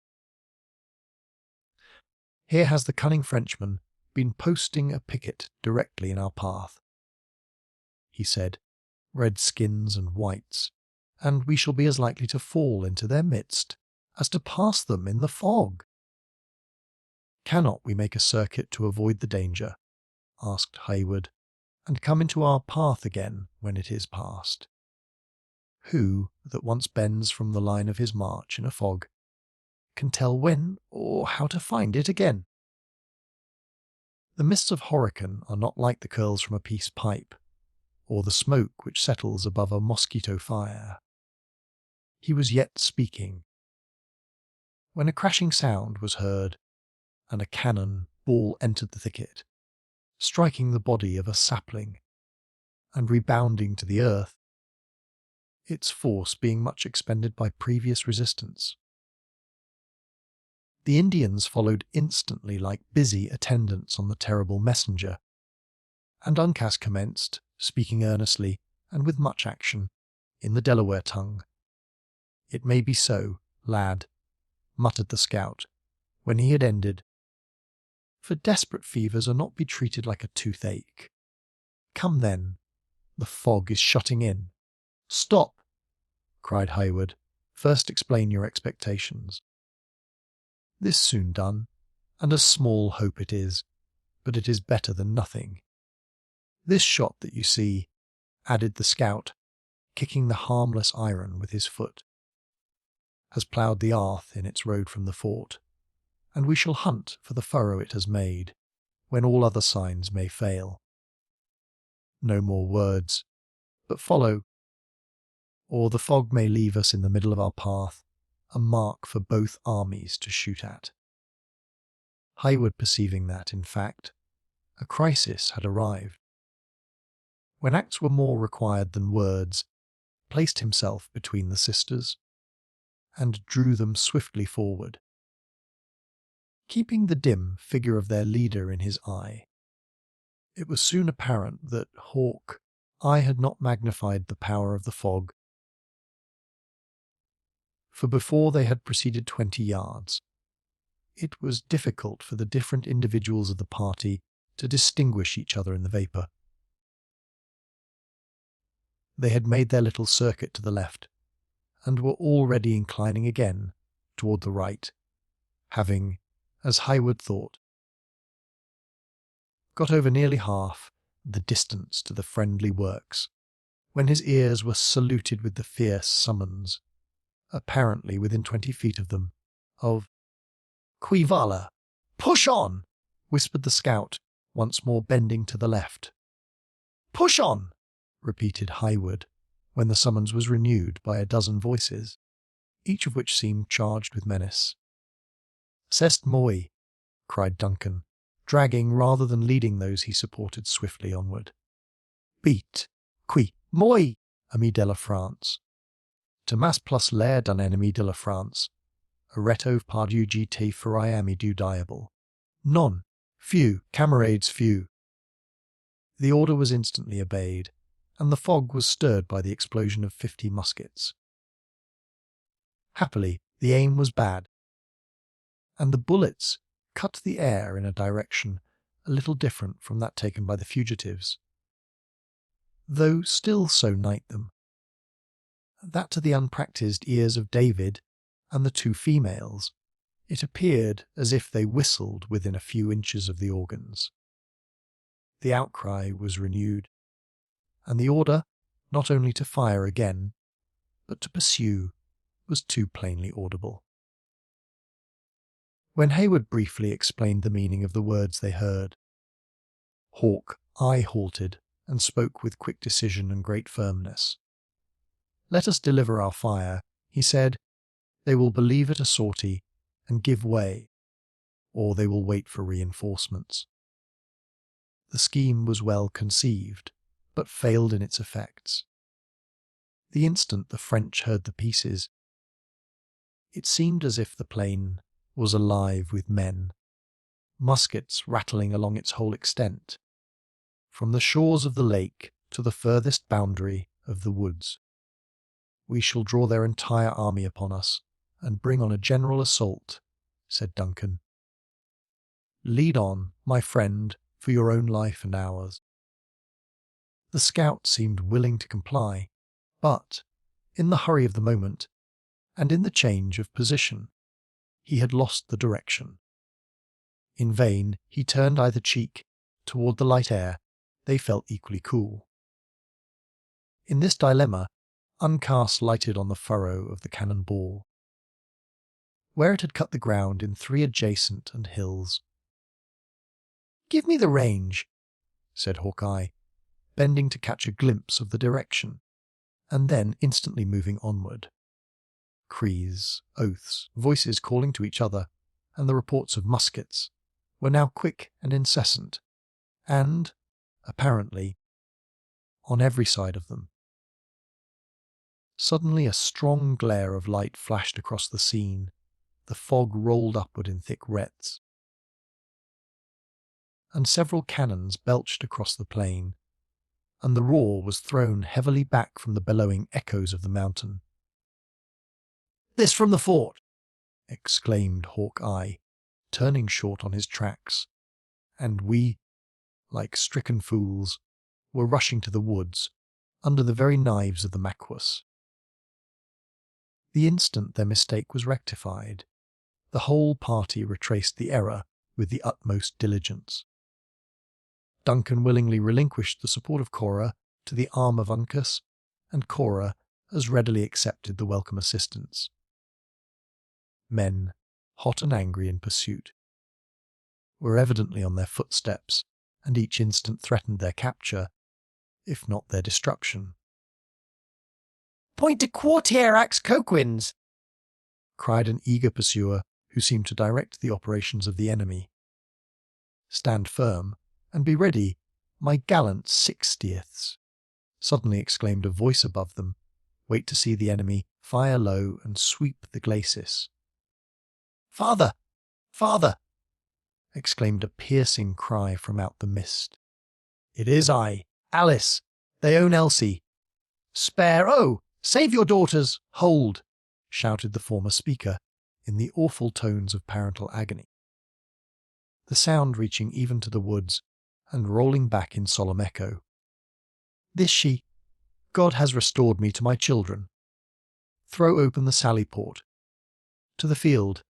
"Here has the cunning Frenchman been posting a picket directly in our path," he said, "red skins and whites, and we shall be as likely to fall into their midst as to pass them in the fog." "Cannot we make a circuit to avoid the danger?" asked Hayward, "and come into our path again when it is past? Who that once bends from the line of his march in a fog can tell when or how to find it again? The mists of Horican are not like the curls from a peace pipe, or the smoke which settles above a mosquito fire." He was yet speaking, when a crashing sound was heard, and a cannon ball entered the thicket, striking the body of a sapling, and rebounding to the earth, its force being much expended by previous resistance. The Indians followed instantly like busy attendants on the terrible messenger, and Uncas commenced, speaking earnestly, and with much action, in the Delaware tongue. "It may be so, lad," muttered the scout, when he had ended, "for desperate fevers are not be treated like a toothache. Come then, the fog is shutting in." "Stop!" cried Hayward. "First explain your expectations." "This soon done, and a small hope it is, but it is better than nothing. This shot that you see," added the scout, kicking the harmless iron with his foot, "has ploughed the earth in its road from the fort, and we shall hunt for the furrow it has made, when all other signs may fail. No more words, but follow, or the fog may leave us in the middle of our path, a mark for both armies to shoot at." Hayward, perceiving that, in fact, a crisis had arrived, when acts were more required than words, placed himself between the sisters, and drew them swiftly forward, keeping the dim figure of their leader in his eye. It was soon apparent that Hawk had not magnified the power of the fog, for before they had proceeded 20 yards, it was difficult for the different individuals of the party to distinguish each other in the vapour. They had made their little circuit to the left, and were already inclining again toward the right, having, as Hayward thought, got over nearly half the distance to the friendly works, when his ears were saluted with the fierce summons, apparently within 20 feet of them, of "Qui vala! Push on!" whispered the scout, once more bending to the left. "Push on!" repeated Highwood, when the summons was renewed by a dozen voices, each of which seemed charged with menace. "C'est moi!" cried Duncan, dragging rather than leading those he supported swiftly onward. "Beat, qui, moi, ami de la France. Tomas plus l'air d'un ennemi de la France. Arretov pardieu gt ferai ami du diable. Non, few, camarades few." The order was instantly obeyed, and the fog was stirred by the explosion of 50 muskets. Happily, the aim was bad, and the bullets cut the air in a direction a little different from that taken by the fugitives, though still so nigh them, that to the unpractised ears of David and the 2 females, it appeared as if they whistled within a few inches of the organs. The outcry was renewed, and the order, not only to fire again, but to pursue, was too plainly audible. When Hayward briefly explained the meaning of the words they heard, Hawk Eye halted and spoke with quick decision and great firmness. "Let us deliver our fire," he said. "They will believe it a sortie and give way, or they will wait for reinforcements." The scheme was well conceived, but failed in its effects. The instant the French heard the pieces, it seemed as if the plain was alive with men, muskets rattling along its whole extent, from the shores of the lake to the furthest boundary of the woods. "We shall draw their entire army upon us, and bring on a general assault," said Duncan. "Lead on, my friend, for your own life and ours." The scout seemed willing to comply, but, in the hurry of the moment, and in the change of position, he had lost the direction. In vain he turned either cheek toward the light air; they felt equally cool. In this dilemma, Uncas lighted on the furrow of the cannon ball, where it had cut the ground in 3 adjacent and hills. "Give me the range," said Hawkeye, bending to catch a glimpse of the direction, and then instantly moving onward. Cries, oaths, voices calling to each other, and the reports of muskets were now quick and incessant, and, apparently, on every side of them. Suddenly a strong glare of light flashed across the scene. The fog rolled upward in thick wreaths, and several cannons belched across the plain, and the roar was thrown heavily back from the bellowing echoes of the mountain. "This from the fort!" exclaimed Hawkeye, turning short on his tracks, and we, like stricken fools, were rushing to the woods under the very knives of the Maquas. The instant their mistake was rectified, the whole party retraced the error with the utmost diligence. Duncan willingly relinquished the support of Cora to the arm of Uncas, and Cora as readily accepted the welcome assistance. Men, hot and angry in pursuit, were evidently on their footsteps, and each instant threatened their capture, if not their destruction. "Point to quartier, axe coquins!" cried an eager pursuer who seemed to direct the operations of the enemy. "Stand firm, and be ready, my gallant 60ths!" suddenly exclaimed a voice above them. "Wait to see the enemy, fire low, and sweep the glacis." "Father! Father!" exclaimed a piercing cry from out the mist. "It is I, Alice! They own Elsie! Spare, oh, save your daughters! Hold!" shouted the former speaker, in the awful tones of parental agony, the sound reaching even to the woods, and rolling back in solemn echo. "This she, God has restored me to my children. Throw open the sally port. To the field,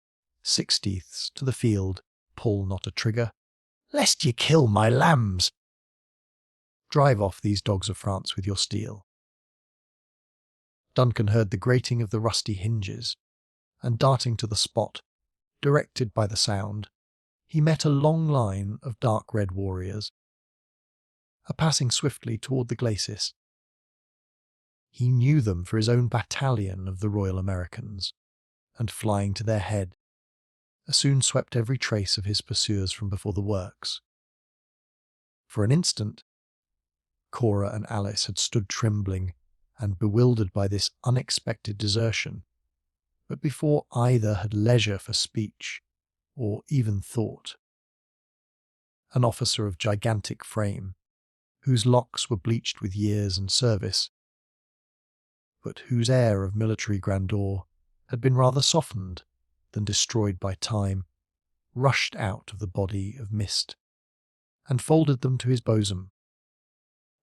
60ths, to the field, pull not a trigger, lest ye kill my lambs. Drive off these dogs of France with your steel. Duncan heard the grating of the rusty hinges, and darting to the spot, directed by the sound, he met a long line of dark red warriors, passing swiftly toward the glacis. He knew them for his own battalion of the Royal Americans, and flying to their head, soon swept every trace of his pursuers from before the works. For an instant, Cora and Alice had stood trembling and bewildered by this unexpected desertion, but before either had leisure for speech or even thought, an officer of gigantic frame, whose locks were bleached with years and service, but whose air of military grandeur had been rather softened than destroyed by time, rushed out of the body of mist and folded them to his bosom,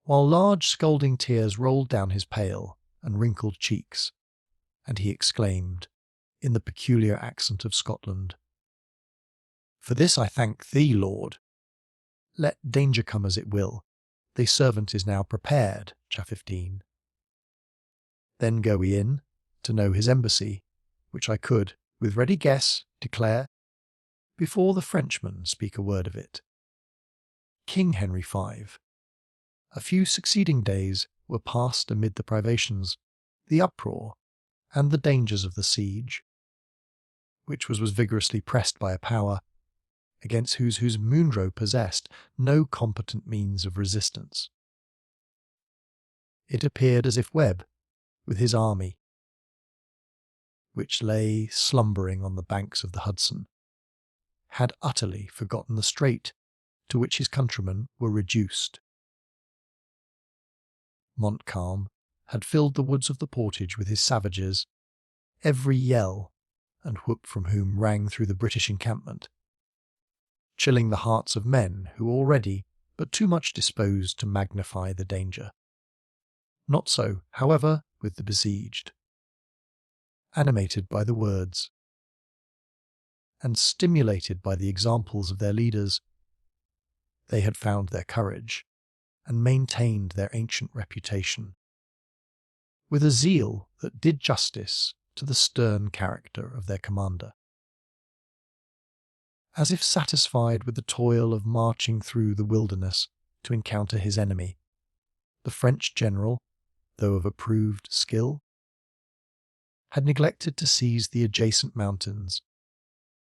while large scalding tears rolled down his pale and wrinkled cheeks, and he exclaimed, in the peculiar accent of Scotland, "For this I thank thee, Lord. Let danger come as it will, thy servant is now prepared." Chapter 15. Then go we in, to know his embassy, which I could, with ready guess, declare, before the Frenchmen speak a word of it. King Henry V. A few succeeding days were passed amid the privations, the uproar, and the dangers of the siege, which was vigorously pressed by a power against whose Munro possessed no competent means of resistance. It appeared as if Webb, with his army, which lay slumbering on the banks of the Hudson, had utterly forgotten the strait to which his countrymen were reduced. Montcalm had filled the woods of the portage with his savages, every yell and whoop from whom rang through the British encampment, chilling the hearts of men who were already but too much disposed to magnify the danger. Not so, however, with the besieged. Animated by the words, and stimulated by the examples of their leaders, they had found their courage and maintained their ancient reputation, with a zeal that did justice to the stern character of their commander. As if satisfied with the toil of marching through the wilderness to encounter his enemy, the French general, though of approved skill, had neglected to seize the adjacent mountains,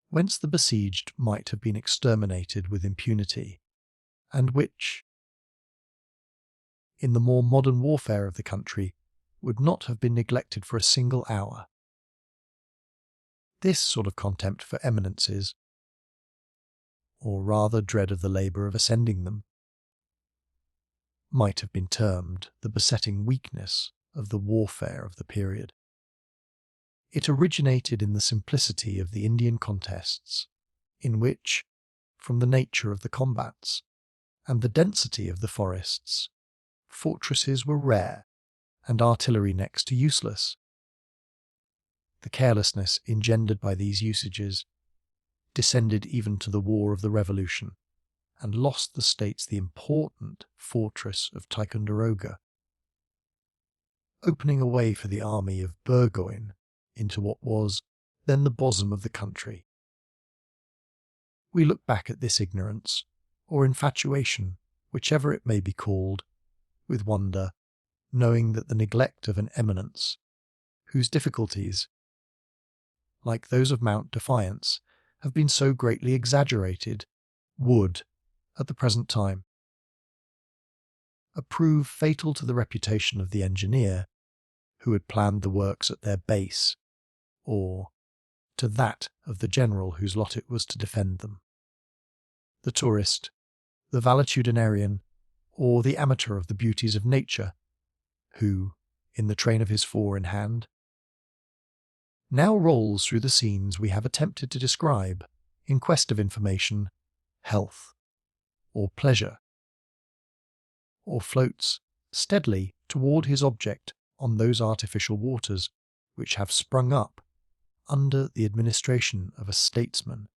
whence the besieged might have been exterminated with impunity, and which, in the more modern warfare of the country, would not have been neglected for a single hour. This sort of contempt for eminences, or rather dread of the labour of ascending them, might have been termed the besetting weakness of the warfare of the period. It originated in the simplicity of the Indian contests, in which, from the nature of the combats and the density of the forests, fortresses were rare and artillery next to useless. The carelessness engendered by these usages descended even to the War of the Revolution, and lost the states the important fortress of Ticonderoga, opening a way for the army of Burgoyne into what was then the bosom of the country. We look back at this ignorance, or infatuation, whichever it may be called, with wonder, knowing that the neglect of an eminence, whose difficulties, like those of Mount Defiance, have been so greatly exaggerated, would, at the present time, prove fatal to the reputation of the engineer who had planned the works at their base, or to that of the general whose lot it was to defend them. The tourist, the valetudinarian, or the amateur of the beauties of nature, who, in the train of his four in hand, now rolls through the scenes we have attempted to describe in quest of information, health, or pleasure, or floats steadily toward his object on those artificial waters which have sprung up under the administration of a statesman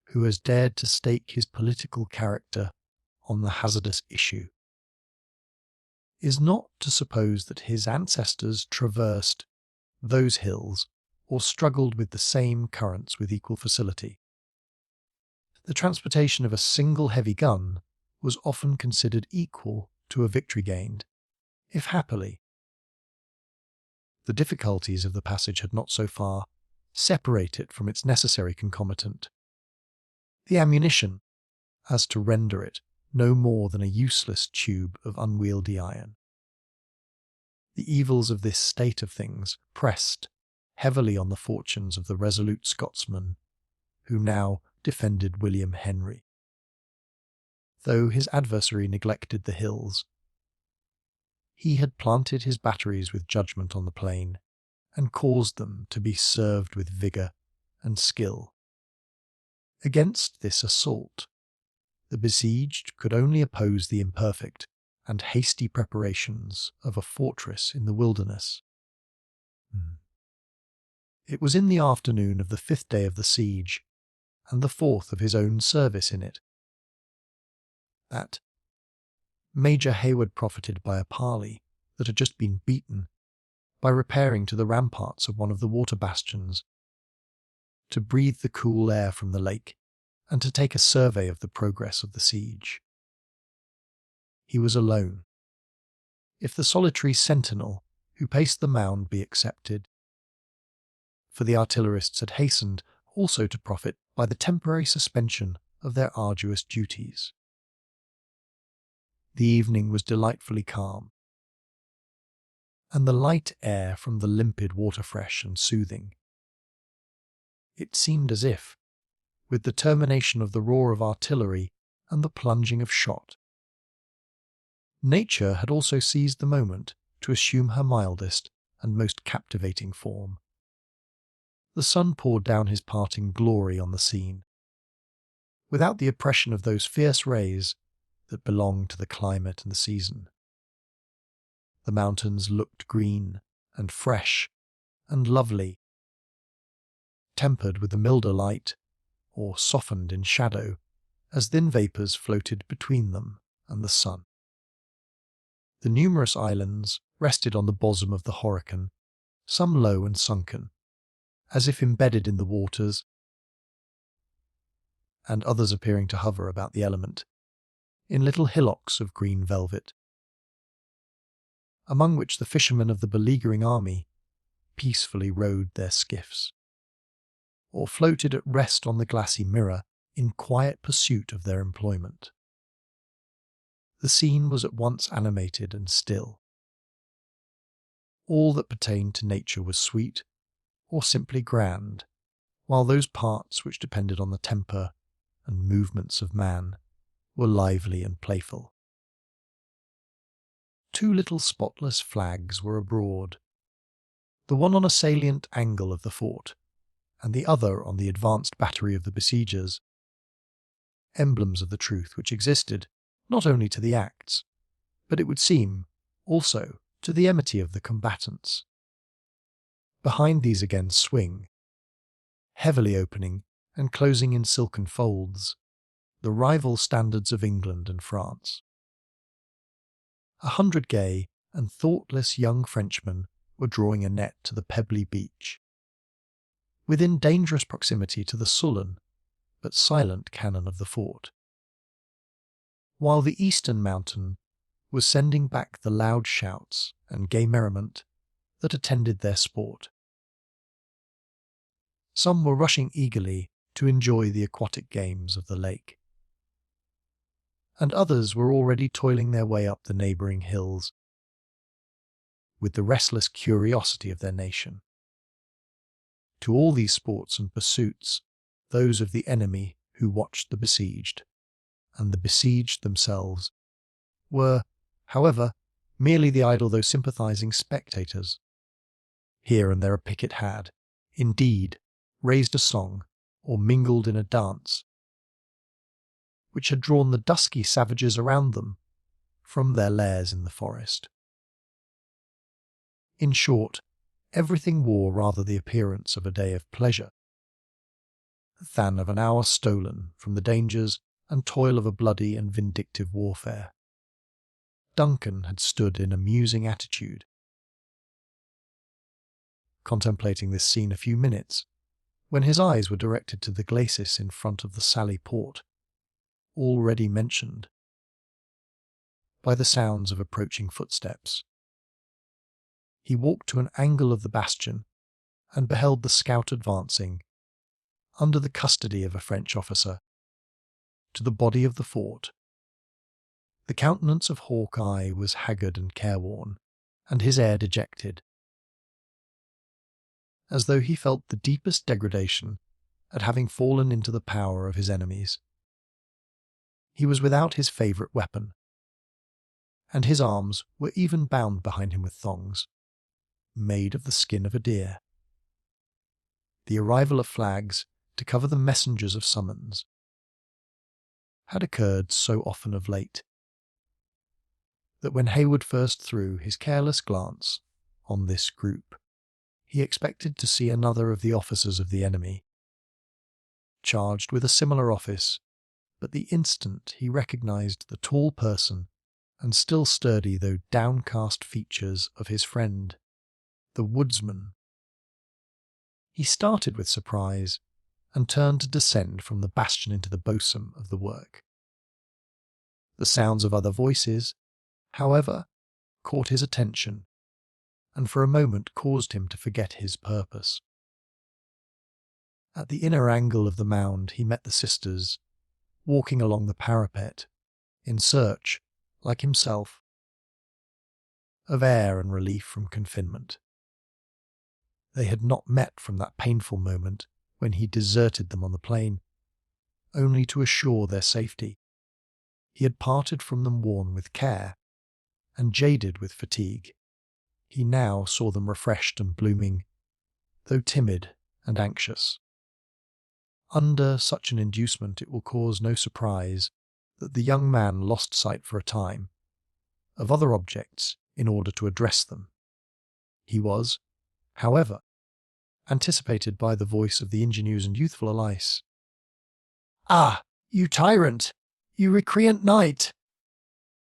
who has dared to stake his political character on the hazardous issue, is not to suppose that his ancestors traversed those hills or struggled with the same currents with equal facility. The transportation of a single heavy gun was often considered equal to a victory gained, if happily. The difficulties of the passage had not so far separated it from its necessary concomitant, the ammunition, as to render it no more than a useless tube of unwieldy iron. The evils of this state of things pressed heavily on the fortunes of the resolute Scotsman who now defended William Henry. Though his adversary neglected the hills, he had planted his batteries with judgment on the plain, and caused them to be served with vigour and skill. Against this assault, the besieged could only oppose the imperfect and hasty preparations of a fortress in the wilderness. It was in the afternoon of the 5th day of the siege, and the 4th of his own service in it, that Major Hayward profited by a parley that had just been beaten by repairing to the ramparts of one of the water bastions, to breathe the cool air from the lake and to take a survey of the progress of the siege. He was alone, if the solitary sentinel who paced the mound be excepted, for the artillerists had hastened also to profit by the temporary suspension of their arduous duties. The evening was delightfully calm, and the light air from the limpid water fresh and soothing. It seemed as if, with the termination of the roar of artillery and the plunging of shot, nature had also seized the moment to assume her mildest and most captivating form. The sun poured down his parting glory on the scene, without the oppression of those fierce rays that belong to the climate and the season. The mountains looked green and fresh and lovely, tempered with the milder light, or softened in shadow, as thin vapours floated between them and the sun. The numerous islands rested on the bosom of the Horican, some low and sunken, as if embedded in the waters, and others appearing to hover about the element, in little hillocks of green velvet, among which the fishermen of the beleaguering army peacefully rowed their skiffs, or floated at rest on the glassy mirror in quiet pursuit of their employment. The scene was at once animated and still. All that pertained to nature was sweet, or simply grand, while those parts which depended on the temper and movements of man were lively and playful. 2 little spotless flags were abroad, the one on a salient angle of the fort, and the other on the advanced battery of the besiegers, emblems of the truth which existed not only to the acts, but it would seem also to the enmity of the combatants. Behind these again swing, heavily opening and closing in silken folds, the rival standards of England and France. 100 gay and thoughtless young Frenchmen were drawing a net to the pebbly beach, within dangerous proximity to the sullen but silent cannon of the fort, while the eastern mountain was sending back the loud shouts and gay merriment that attended their sport. Some were rushing eagerly to enjoy the aquatic games of the lake, and others were already toiling their way up the neighbouring hills, with the restless curiosity of their nation. To all these sports and pursuits, those of the enemy who watched the besieged, and the besieged themselves, were, however, merely the idle though sympathising spectators. Here and there a picket had, indeed, raised a song, or mingled in a dance, which had drawn the dusky savages around them from their lairs in the forest. In short, everything wore rather the appearance of a day of pleasure than of an hour stolen from the dangers and toil of a bloody and vindictive warfare. Duncan had stood in a musing attitude, contemplating this scene a few minutes, when his eyes were directed to the glacis in front of the Sally Port, already mentioned, by the sounds of approaching footsteps. He walked to an angle of the bastion and beheld the scout advancing, under the custody of a French officer, to the body of the fort. The countenance of Hawkeye was haggard and careworn, and his air dejected, as though he felt the deepest degradation at having fallen into the power of his enemies. He was without his favourite weapon, and his arms were even bound behind him with thongs, made of the skin of a deer. The arrival of flags to cover the messengers of summons had occurred so often of late, that when Hayward first threw his careless glance on this group, he expected to see another of the officers of the enemy, charged with a similar office, but the instant he recognised the tall person and still sturdy though downcast features of his friend, the woodsman, he started with surprise and turned to descend from the bastion into the bosom of the work. The sounds of other voices, however, caught his attention, and for a moment caused him to forget his purpose. At the inner angle of the mound he met the sisters, walking along the parapet, in search, like himself, of air and relief from confinement. They had not met from that painful moment when he deserted them on the plain, only to assure their safety. He had parted from them worn with care, and jaded with fatigue. He now saw them refreshed and blooming, though timid and anxious. Under such an inducement it will cause no surprise that the young man lost sight for a time of other objects in order to address them. He was, however, anticipated by the voice of the ingenuous and youthful Elise. "Ah, you tyrant! You recreant knight!"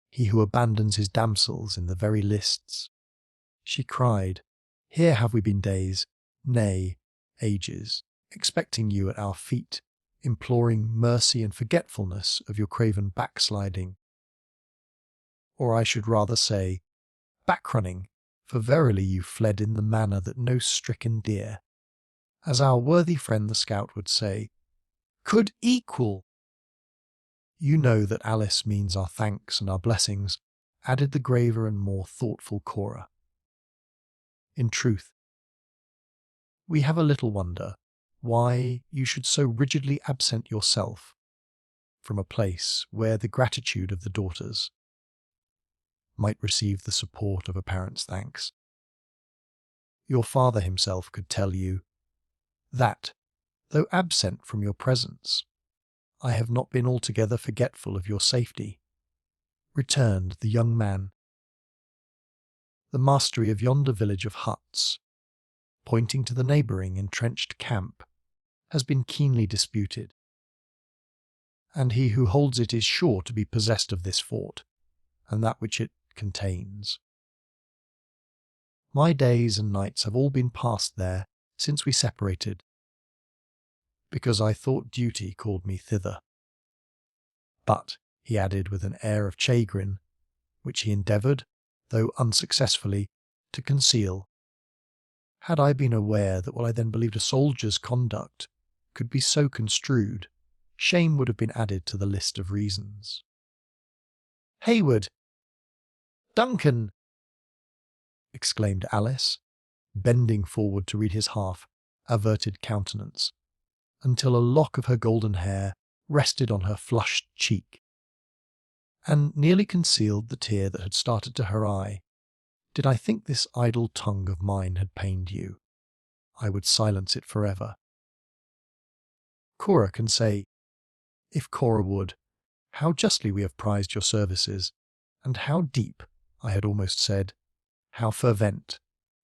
He who abandons his damsels in the very lists. She cried, "Here have we been days, nay, ages, expecting you at our feet, imploring mercy and forgetfulness of your craven backsliding. Or I should rather say, backrunning, for verily you fled in the manner that no stricken deer, as our worthy friend the scout would say, could equal." "You know that Alice means our thanks and our blessings," added the graver and more thoughtful Cora. "In truth, we have a little wonder why you should so rigidly absent yourself from a place where the gratitude of the daughters might receive the support of a parent's thanks. Your father himself could tell you that, though absent from your presence, I have not been altogether forgetful of your safety," returned the young man. "The mastery of yonder village of huts," pointing to the neighbouring entrenched camp, "has been keenly disputed, and he who holds it is sure to be possessed of this fort, and that which it contains. My days and nights have all been passed there since we separated, because I thought duty called me thither. But," he added with an air of chagrin, which he endeavoured, though unsuccessfully, to conceal, "had I been aware that what I then believed a soldier's conduct could be so construed, shame would have been added to the list of reasons." "Hayward! Duncan!" exclaimed Alice, bending forward to read his half-averted countenance, until a lock of her golden hair rested on her flushed cheek, and nearly concealed the tear that had started to her eye. "Did I think this idle tongue of mine had pained you, I would silence it forever. Cora can say, if Cora would, how justly we have prized your services, and how deep, I had almost said, how fervent,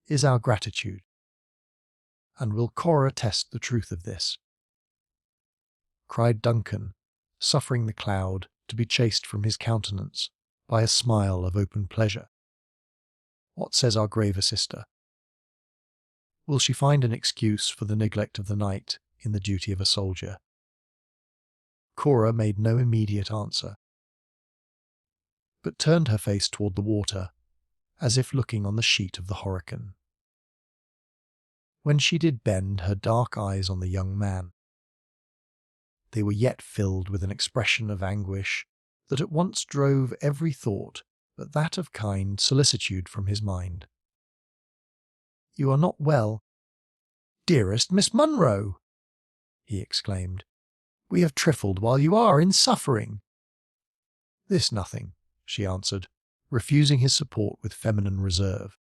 is our gratitude. And will Cora attest the truth of this? cried Duncan, suffering the cloud to be chased from his countenance by a smile of open pleasure. What says our graver sister? Will she find an excuse for the neglect of the night in the duty of a soldier? Cora made no immediate answer, but turned her face toward the water, as if looking on the sheet of the Horican. When she did bend her dark eyes on the young man, they were yet filled with an expression of anguish that at once drove every thought but that of kind solicitude from his mind. "You are not well, dearest Miss Munro," he exclaimed. "We have trifled while you are in suffering." "This nothing," she answered, refusing his support with feminine reserve.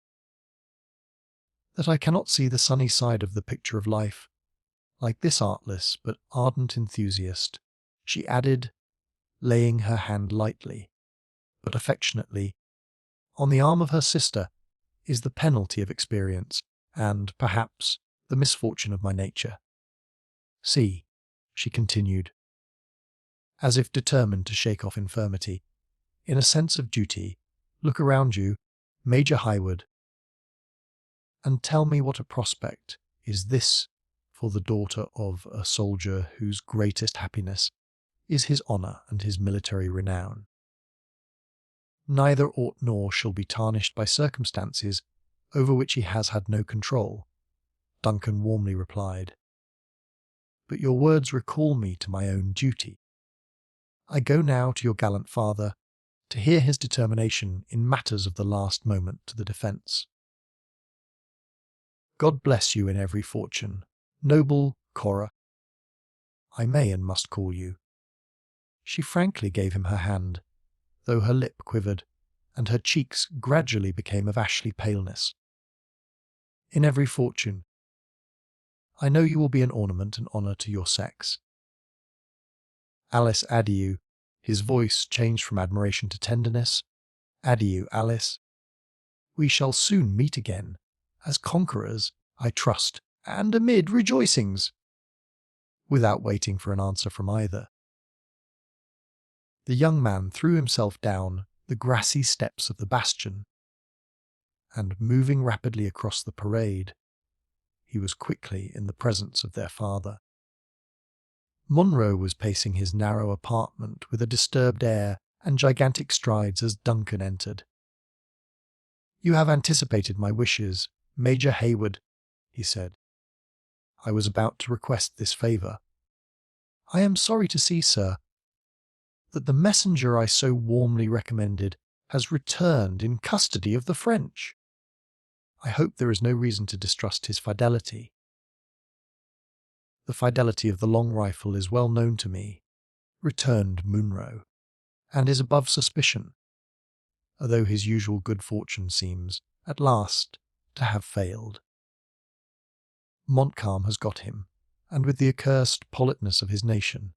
"That I cannot see the sunny side of the picture of life, like this artless but ardent enthusiast," she added, laying her hand lightly, but affectionately, on the arm of her sister, "is the penalty of experience, and, perhaps, the misfortune of my nature. See," she continued, as if determined to shake off infirmity, "in a sense of duty, look around you, Major Highwood, and tell me what a prospect is this for the daughter of a soldier whose greatest happiness is his honour and his military renown. Neither ought nor shall be tarnished by circumstances over which he has had no control," Duncan warmly replied. "But your words recall me to my own duty. I go now to your gallant father to hear his determination in matters of the last moment to the defence. God bless you in every fortune, noble Cora. I may and must call you." She frankly gave him her hand, though her lip quivered, and her cheeks gradually became of ashy paleness. "In every fortune. I know you will be an ornament and honour to your sex. Alice, adieu." His voice changed from admiration to tenderness. "Adieu, Alice. We shall soon meet again, as conquerors, I trust, and amid rejoicings." Without waiting for an answer from either, the young man threw himself down the grassy steps of the bastion, and moving rapidly across the parade, he was quickly in the presence of their father. Munro was pacing his narrow apartment with a disturbed air and gigantic strides as Duncan entered. "You have anticipated my wishes, Major Hayward," he said. "I was about to request this favour. I am sorry to see, sir, that the messenger I so warmly recommended has returned in custody of the French. I hope there is no reason to distrust his fidelity." "The fidelity of the long rifle is well known to me," returned Munro, "and is above suspicion, although his usual good fortune seems, at last, to have failed. Montcalm has got him, and with the accursed politeness of his nation,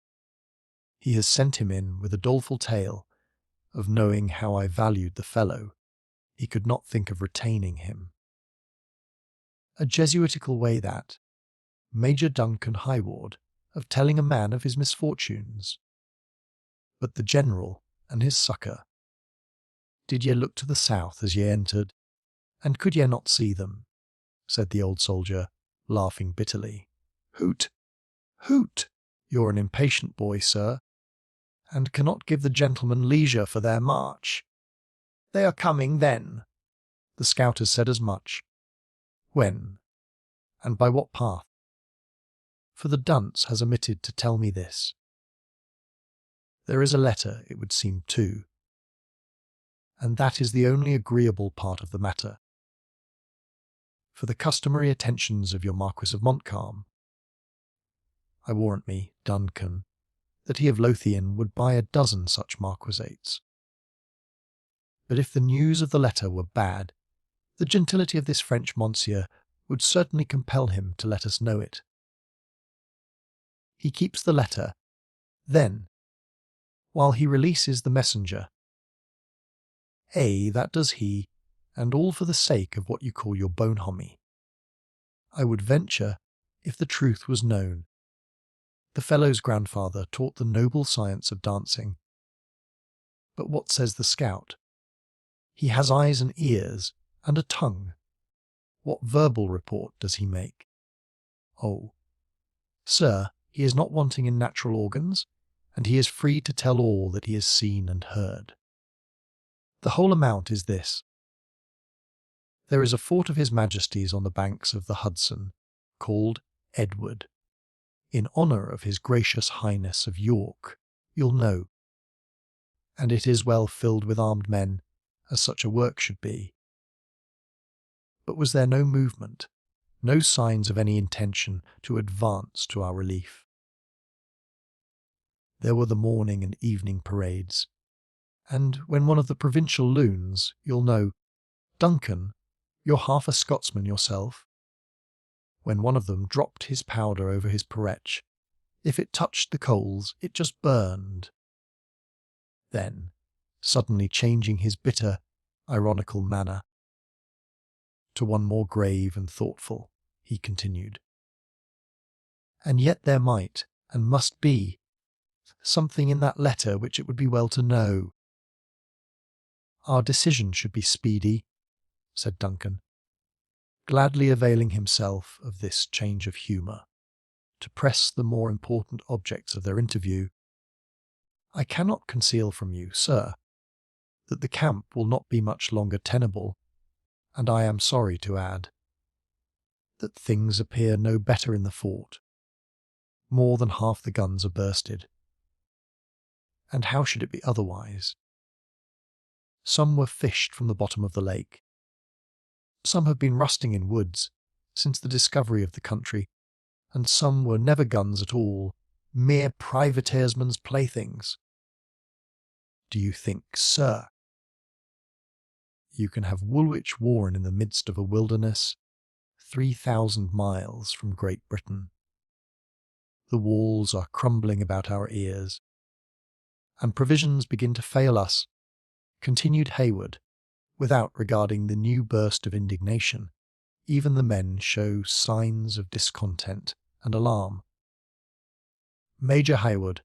he has sent him in with a doleful tale of knowing how I valued the fellow, he could not think of retaining him. A Jesuitical way that, Major Duncan Highward, of telling a man of his misfortunes. But the general and his succour, did ye look to the south as ye entered, and could ye not see them?" said the old soldier, laughing bitterly. "Hoot, hoot! You're an impatient boy, sir, and cannot give the gentlemen leisure for their march. They are coming, then. The scout has said as much. When, and by what path? For the dunce has omitted to tell me this. There is a letter, it would seem, too, and that is the only agreeable part of the matter. For the customary attentions of your Marquis of Montcalm, I warrant me, Duncan, that he of Lothian would buy a dozen such marquisates. But if the news of the letter were bad, the gentility of this French monsieur would certainly compel him to let us know it. He keeps the letter, then, while he releases the messenger. That does he, and all for the sake of what you call your bonhomie. I would venture, if the truth was known, The fellow's grandfather taught the noble science of dancing. But what says the scout? He has eyes and ears, and a tongue. What verbal report does he make? Oh, sir, he is not wanting in natural organs, and he is free to tell all that he has seen and heard. The whole amount is this. There is a fort of His Majesty's on the banks of the Hudson, called Edward, in honour of His Gracious Highness of York, you'll know. And it is well filled with armed men, as such a work should be. But was there no movement, no signs of any intention to advance to our relief? There were the morning and evening parades, and when one of the provincial loons, you'll know, Duncan, you're half a Scotsman yourself, when one of them dropped his powder over his perretch, if it touched the coals, it just burned. Then, suddenly changing his bitter, ironical manner to one more grave and thoughtful, he continued, and yet there might, and must be, something in that letter which it would be well to know. Our decision should be speedy, said Duncan, gladly availing himself of this change of humour, to press the more important objects of their interview. I cannot conceal from you, sir, that the camp will not be much longer tenable, and I am sorry to add that things appear no better in the fort. More than half the guns are bursted. And how should it be otherwise? Some were fished from the bottom of the lake. Some have been rusting in woods since the discovery of the country, and some were never guns at all, mere privateersmen's playthings. Do you think, sir, you can have Woolwich Warren in the midst of a wilderness 3,000 miles from Great Britain? The walls are crumbling about our ears, and provisions begin to fail us, continued Hayward, without regarding the new burst of indignation. Even the men show signs of discontent and alarm. Major Hayward,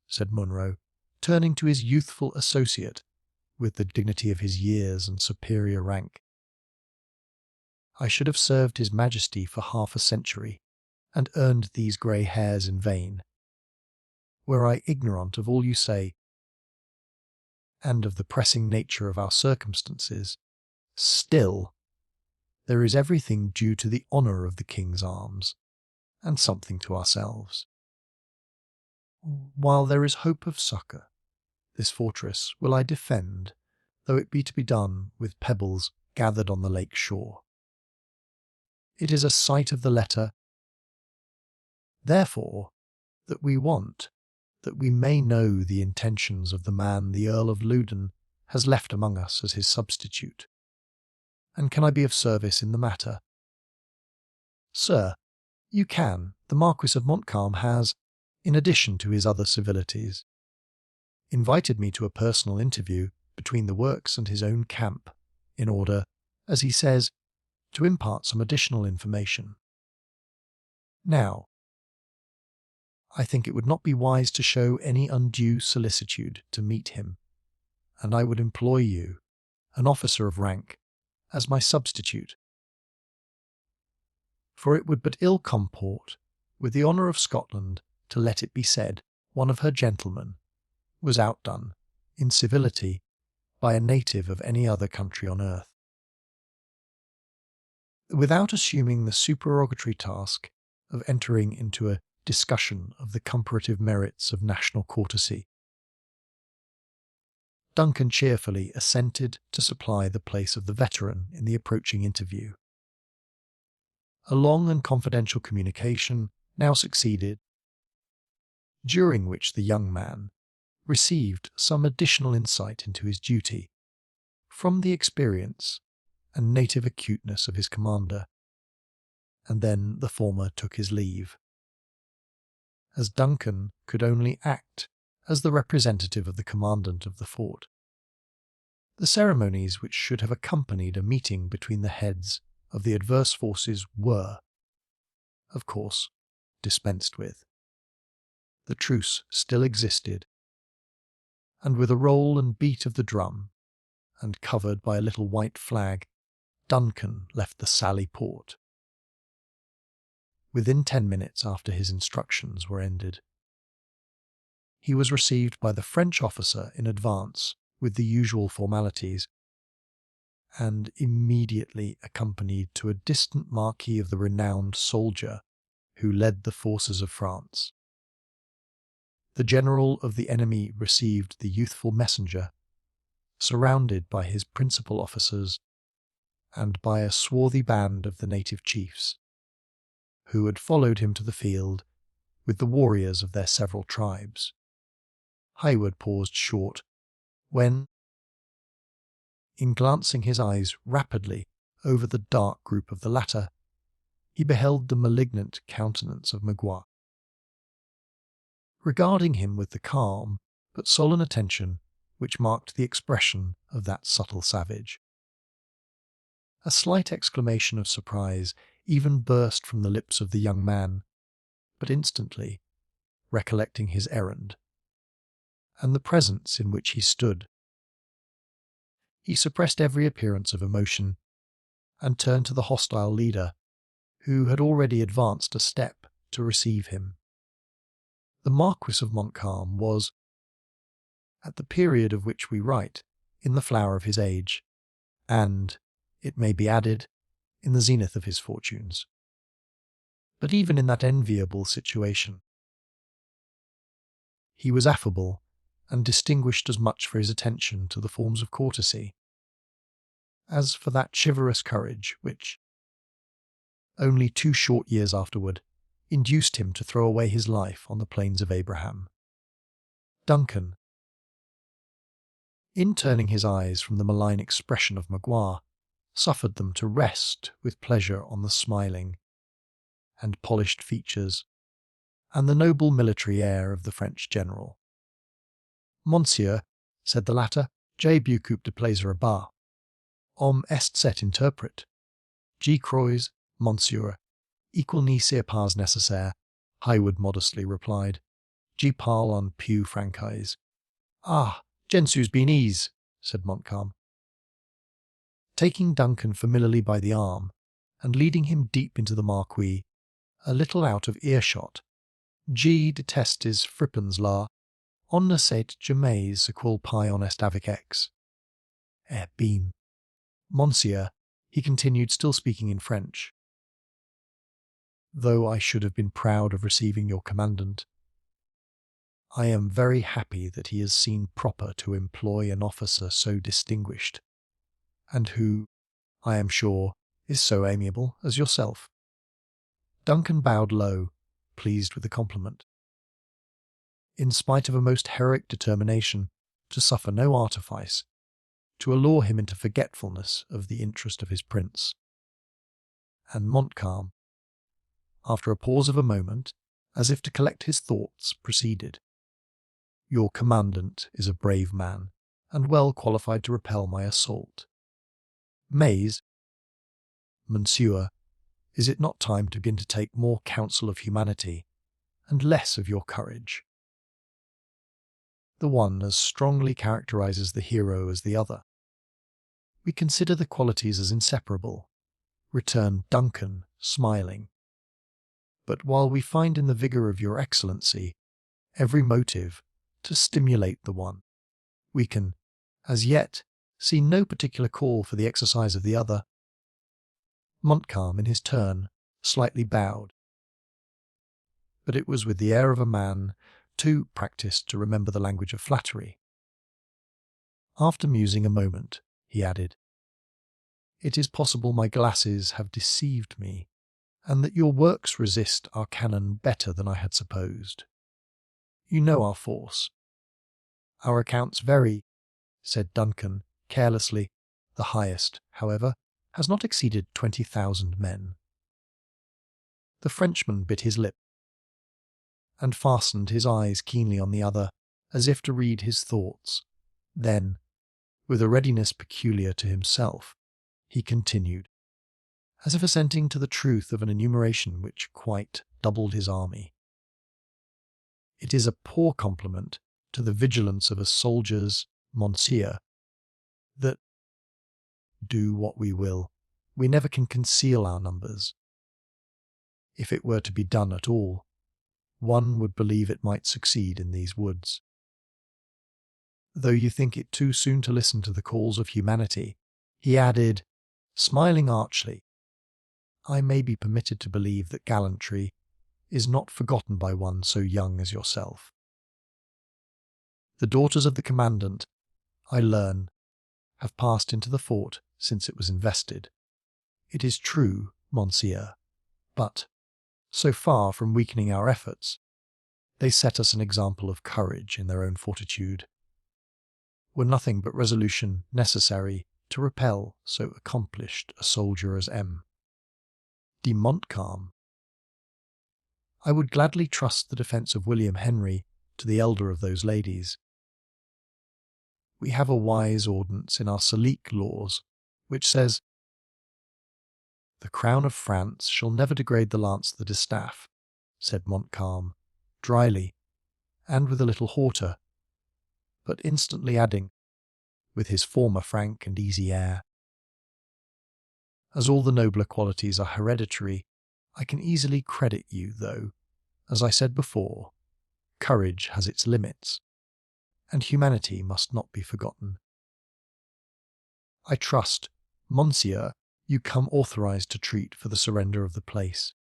said Munro, turning to his youthful associate with the dignity of his years and superior rank, I should have served His Majesty for half a century, and earned these grey hairs in vain, were I ignorant of all you say, and of the pressing nature of our circumstances. Still, there is everything due to the honour of the King's arms, and something to ourselves. While there is hope of succour, this fortress will I defend, though it be to be done with pebbles gathered on the lake shore. It is a sight of the letter, therefore, that we want, that we may know the intentions of the man the Earl of Loudon has left among us as his substitute. And can I be of service in the matter? Sir, you can. The Marquis of Montcalm has, in addition to his other civilities, invited me to a personal interview between the works and his own camp, in order, as he says, to impart some additional information. Now, I think it would not be wise to show any undue solicitude to meet him, and I would employ you, an officer of rank, as my substitute. For it would but ill comport with the honour of Scotland to let it be said one of her gentlemen was outdone in civility by a native of any other country on earth. Without assuming the supererogatory task of entering into a discussion of the comparative merits of national courtesy, Duncan cheerfully assented to supply the place of the veteran in the approaching interview. A long and confidential communication now succeeded, during which the young man received some additional insight into his duty from the experience and native acuteness of his commander, and then the former took his leave, as Duncan could only act as the representative of the commandant of the fort. The ceremonies which should have accompanied a meeting between the heads of the adverse forces were, of course, dispensed with. the truce still existed, and with a roll and beat of the drum, and covered by a little white flag, Duncan left the Sally Port. Within 10 minutes after his instructions were ended, he was received by the French officer in advance with the usual formalities, and immediately accompanied to a distant marquee of the renowned soldier who led the forces of France. The general of the enemy received the youthful messenger, surrounded by his principal officers and by a swarthy band of the native chiefs, who had followed him to the field with the warriors of their several tribes. Hayward paused short, when, in glancing his eyes rapidly over the dark group of the latter, he beheld the malignant countenance of Magua. Regarding him with the calm but sullen attention which marked the expression of that subtle savage, a slight exclamation of surprise even burst from the lips of the young man, but instantly, recollecting his errand, and the presence in which he stood, he suppressed every appearance of emotion, and turned to the hostile leader, who had already advanced a step to receive him. The Marquis of Montcalm was, at the period of which we write, in the flower of his age, and, it may be added, in the zenith of his fortunes. But even in that enviable situation, he was affable and distinguished as much for his attention to the forms of courtesy as for that chivalrous courage which, only 2 short years afterward, induced him to throw away his life on the plains of Abraham. Duncan, in turning his eyes from the malign expression of Magua, suffered them to rest with pleasure on the smiling and polished features and the noble military air of the French general. "Monsieur," said the latter, "j'ai beaucoup de plaisir à bas. Homme est cet interprète. J'y crois, monsieur. Equal ni c'est pas nécessaire," Hayward modestly replied. "J'y parle en peu franchise." "Ah, Gensu's been ease," said Montcalm, taking Duncan familiarly by the arm and leading him deep into the marquee, a little out of earshot. "J'y détestes frippins là. On ne sait jamais ce quel paille honest avec ex. Eh bien, monsieur," he continued, still speaking in French, "though I should have been proud of receiving your commandant, I am very happy that he has seen proper to employ an officer so distinguished, and who, I am sure, is so amiable as yourself." Duncan bowed low, pleased with the compliment. In spite of a most heroic determination to suffer no artifice to allure him into forgetfulness of the interest of his prince. And Montcalm, after a pause of a moment, as if to collect his thoughts, proceeded. "Your commandant is a brave man, and well qualified to repel my assault. Mais, monsieur, is it not time to begin to take more counsel of humanity, and less of your courage? The one as strongly characterizes the hero as the other. We consider the qualities as inseparable," returned Duncan, smiling. "But while we find in the vigour of your excellency every motive to stimulate the one, we can, as yet, see no particular call for the exercise of the other." Montcalm, in his turn, slightly bowed, but it was with the air of a man too practised to remember the language of flattery. After musing a moment, he added, "It is possible my glasses have deceived me, and that your works resist our cannon better than I had supposed. You know our force." "Our accounts vary," said Duncan, carelessly. "The highest, however, has not exceeded 20,000 men." The Frenchman bit his lip, and fastened his eyes keenly on the other, as if to read his thoughts. Then, with a readiness peculiar to himself, he continued, as if assenting to the truth of an enumeration which quite doubled his army. It is a poor compliment to the vigilance of us soldiers, monsieur, that, do what we will, we never can conceal our numbers. If it were to be done at all, one would believe it might succeed in these woods. Though you think it too soon to listen to the calls of humanity, he added, smiling archly, I may be permitted to believe that gallantry is not forgotten by one so young as yourself. The daughters of the commandant, I learn, have passed into the fort since it was invested. It is true, monsieur, but, so far from weakening our efforts, they set us an example of courage in their own fortitude. Were nothing but resolution necessary to repel so accomplished a soldier as M. de Montcalm? I would gladly trust the defence of William Henry to the elder of those ladies. We have a wise ordinance in our Salique laws, which says, the crown of France shall never degrade the lance of the distaff, said Montcalm, dryly, and with a little hauteur, but instantly adding, with his former frank and easy air, as all the nobler qualities are hereditary, I can easily credit you, though, as I said before, courage has its limits, and humanity must not be forgotten. I trust, monsieur, you come authorized to treat for the surrender of the place.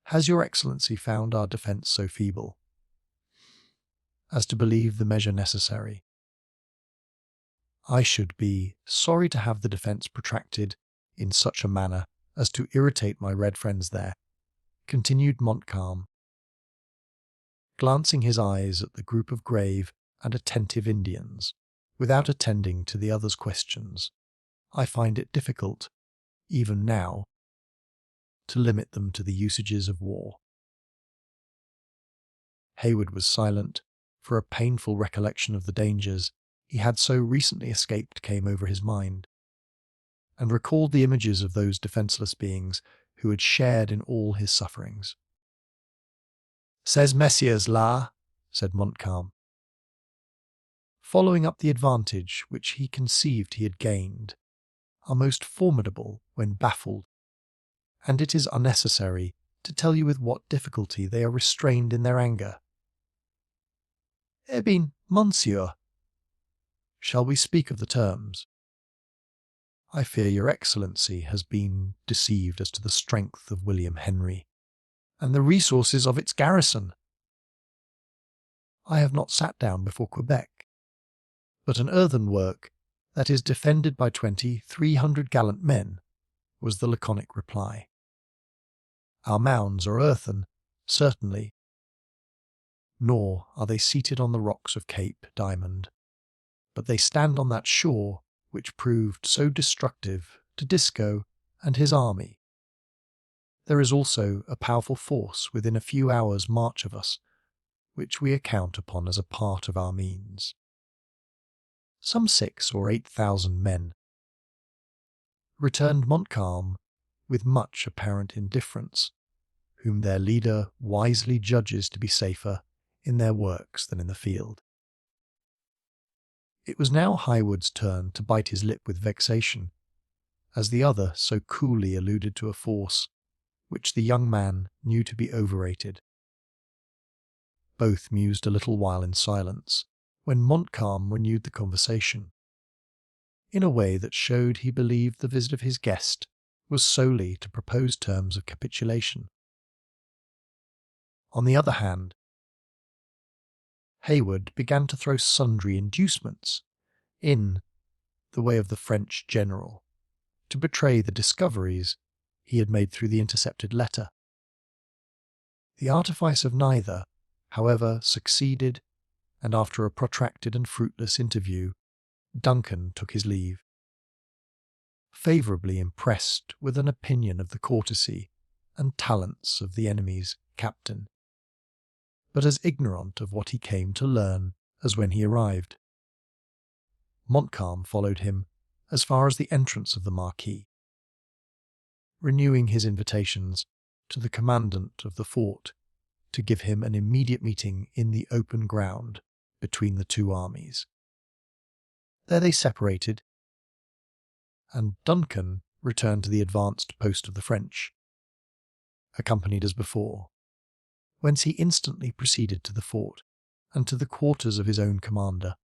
Has your Excellency found our defence so feeble as to believe the measure necessary? I should be sorry to have the defence protracted in such a manner as to irritate my red friends there, continued Montcalm, glancing his eyes at the group of grave and attentive Indians, without attending to the others' questions. I find it difficult, even now, to limit them to the usages of war. Hayward was silent, for a painful recollection of the dangers he had so recently escaped came over his mind, and recalled the images of those defenceless beings who had shared in all his sufferings. "Ces messieurs là," said Montcalm, following up the advantage which he conceived he had gained, "are most formidable when baffled, and it is unnecessary to tell you with what difficulty they are restrained in their anger. Eh bien, monsieur, shall we speak of the terms? I fear your Excellency has been deceived as to the strength of William Henry, and the resources of its garrison. I have not sat down before Quebec, but an earthenwork that is defended by 2,300 gallant men, was the laconic reply. Our mounds are earthen, certainly, nor are they seated on the rocks of Cape Diamond, but they stand on that shore which proved so destructive to Disco and his army. There is also a powerful force within a few hours' march of us, which we account upon as a part of our means. Some 6,000 or 8,000 men, returned Montcalm with much apparent indifference, whom their leader wisely judges to be safer in their works than in the field. It was now Highwood's turn to bite his lip with vexation, as the other so coolly alluded to a force which the young man knew to be overrated. Both mused a little while in silence, when Montcalm renewed the conversation, in a way that showed he believed the visit of his guest was solely to propose terms of capitulation. On the other hand, Hayward began to throw sundry inducements in the way of the French general to betray the discoveries he had made through the intercepted letter. The artifice of neither, however, succeeded, and after a protracted and fruitless interview, Duncan took his leave, favourably impressed with an opinion of the courtesy and talents of the enemy's captain, but as ignorant of what he came to learn as when he arrived. Montcalm followed him as far as the entrance of the marquee, renewing his invitations to the commandant of the fort to give him an immediate meeting in the open ground between the two armies. There they separated, and Duncan returned to the advanced post of the French, accompanied as before, whence he instantly proceeded to the fort and to the quarters of his own commander.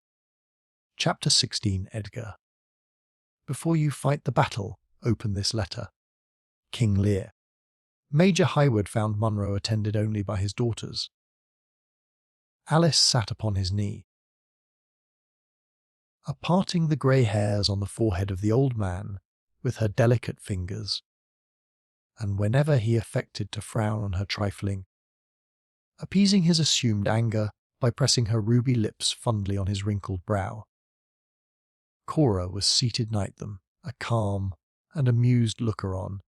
Chapter 16, Edgar. Before you fight the battle, open this letter. King Lear. Major Highwood found Munro attended only by his daughters. Alice sat upon his knee, parting the grey hairs on the forehead of the old man with her delicate fingers, and whenever he affected to frown on her trifling, appeasing his assumed anger by pressing her ruby lips fondly on his wrinkled brow. Cora was seated nigh them, a calm and amused looker-on,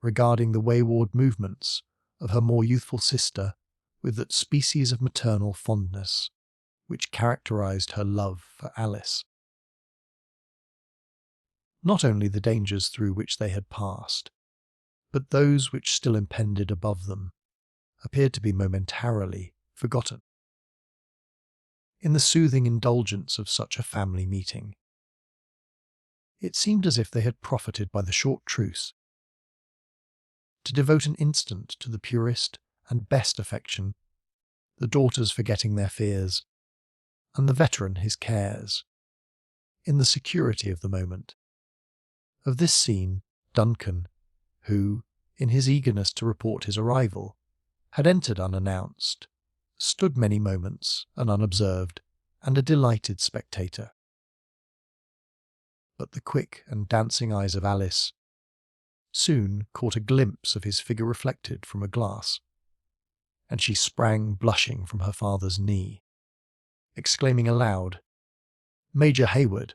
regarding the wayward movements of her more youthful sister with that species of maternal fondness which characterized her love for Alice. Not only the dangers through which they had passed, but those which still impended above them, appeared to be momentarily forgotten. In the soothing indulgence of such a family meeting, it seemed as if they had profited by the short truce to devote an instant to the purest and best affection, the daughters forgetting their fears, and the veteran his cares, in the security of the moment. Of this scene, Duncan, who, in his eagerness to report his arrival, had entered unannounced, stood many moments, an unobserved and a delighted spectator. But the quick and dancing eyes of Alice soon caught a glimpse of his figure reflected from a glass, and she sprang blushing from her father's knee, exclaiming aloud, "Major Hayward!"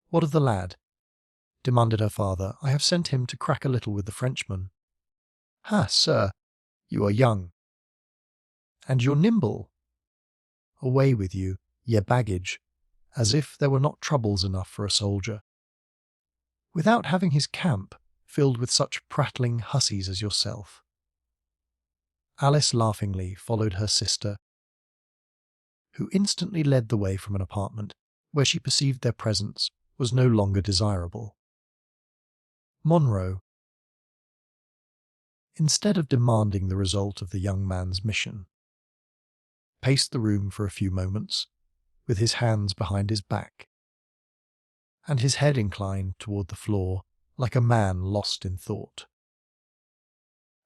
"What of the lad?" demanded her father. "I have sent him to crack a little with the Frenchman." "Ha, sir, you are young, and you're nimble. Away with you, ye baggage, as if there were not troubles enough for a soldier, without having his camp filled with such prattling hussies as yourself." Alice laughingly followed her sister, who instantly led the way from an apartment where she perceived their presence was no longer desirable. Munro, instead of demanding the result of the young man's mission, paced the room for a few moments, with his hands behind his back, and his head inclined toward the floor like a man lost in thought.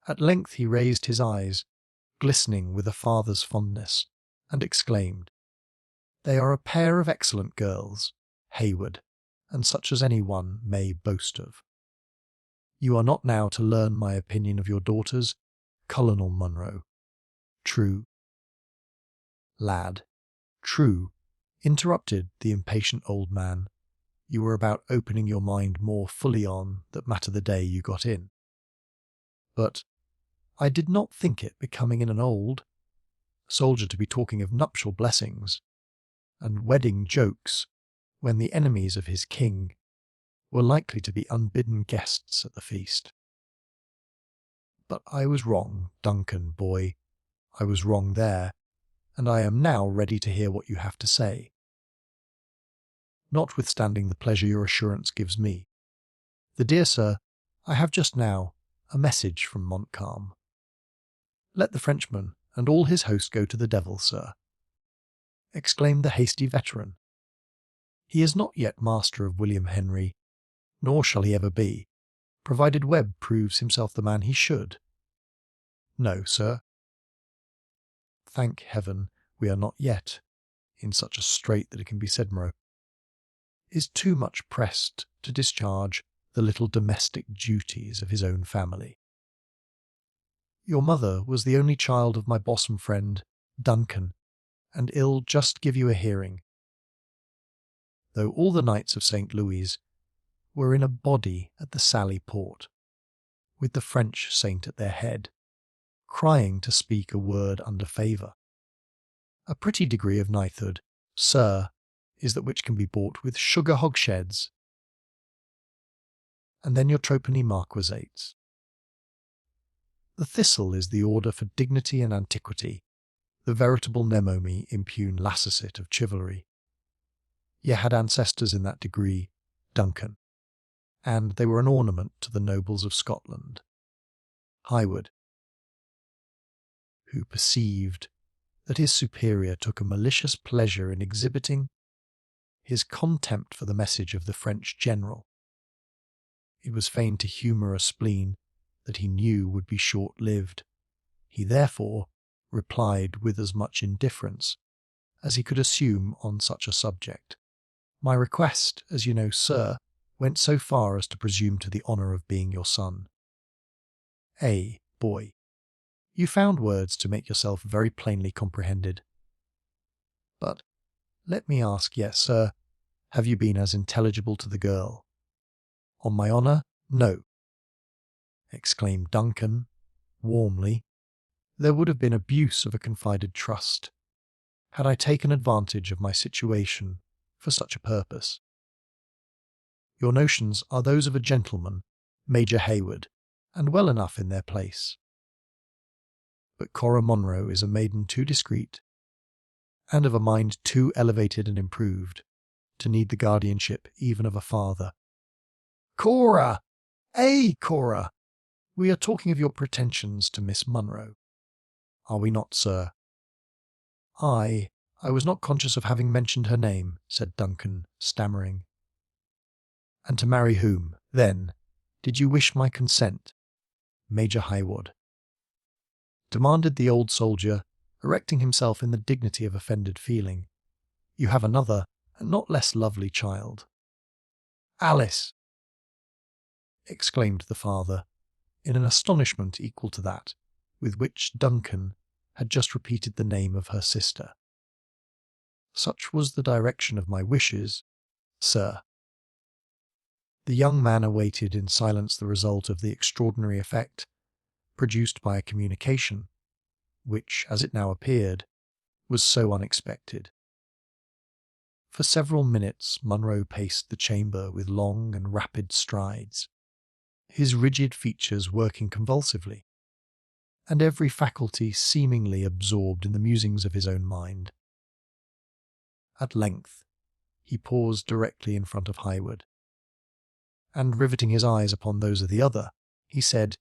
At length he raised his eyes, glistening with a father's fondness, and exclaimed, "They are a pair of excellent girls, Hayward, and such as any one may boast of. You are not now to learn my opinion of your daughters, Colonel Munro. True." "Lad, true," interrupted the impatient old man. "You were about opening your mind more fully on that matter the day you got in. But I did not think it becoming in an old soldier to be talking of nuptial blessings and wedding jokes when the enemies of his king were likely to be unbidden guests at the feast. But I was wrong, Duncan, boy. I was wrong there, and I am now ready to hear what you have to say, notwithstanding the pleasure your assurance gives me. The dear sir, I have just now a message from Montcalm." "Let the Frenchman and all his host go to the devil, sir," exclaimed the hasty veteran. "He is not yet master of William Henry, nor shall he ever be, provided Webb proves himself the man he should. No, sir. Thank heaven we are not yet in such a strait that it can be said Munro is too much pressed to discharge the little domestic duties of his own family. Your mother was the only child of my bosom friend, Duncan, and ill just give you a hearing, though all the knights of St. Louis were in a body at the Sally Port, with the French saint at their head, crying to speak a word under favour. A pretty degree of knighthood, sir, is that which can be bought with sugar hogsheads, and then your twopenny marquisates. The thistle is the order for dignity and antiquity, the veritable Nemomi impune lacicet of chivalry. Ye had ancestors in that degree, Duncan, and they were an ornament to the nobles of Scotland. Highwood, who perceived that his superior took a malicious pleasure in exhibiting his contempt for the message of the French general. It was fain to humour a spleen that he knew would be short-lived. He therefore replied with as much indifference as he could assume on such a subject. My request, as you know, sir, went so far as to presume to the honour of being your son. Boy, you found words to make yourself very plainly comprehended. But let me ask yet, sir, have you been as intelligible to the girl? On my honour, no, exclaimed Duncan, warmly. There would have been abuse of a confided trust, had I taken advantage of my situation for such a purpose. Your notions are those of a gentleman, Major Hayward, and well enough in their place. But Cora Monroe is a maiden too discreet, and of a mind too elevated and improved, to need the guardianship even of a father. Cora! Cora! We are talking of your pretensions to Miss Monroe. Are we not, sir? I was not conscious of having mentioned her name, said Duncan, stammering. And to marry whom, then, did you wish my consent? Major Highwood, demanded the old soldier, erecting himself in the dignity of offended feeling. You have another, and not less lovely child. Alice, exclaimed the father, in an astonishment equal to that with which Duncan had just repeated the name of her sister. Such was the direction of my wishes, sir. The young man awaited in silence the result of the extraordinary effect produced by a communication, which, as it now appeared, was so unexpected. For several minutes Monroe paced the chamber with long and rapid strides, his rigid features working convulsively, and every faculty seemingly absorbed in the musings of his own mind. At length he paused directly in front of Highwood, and riveting his eyes upon those of the other, he said,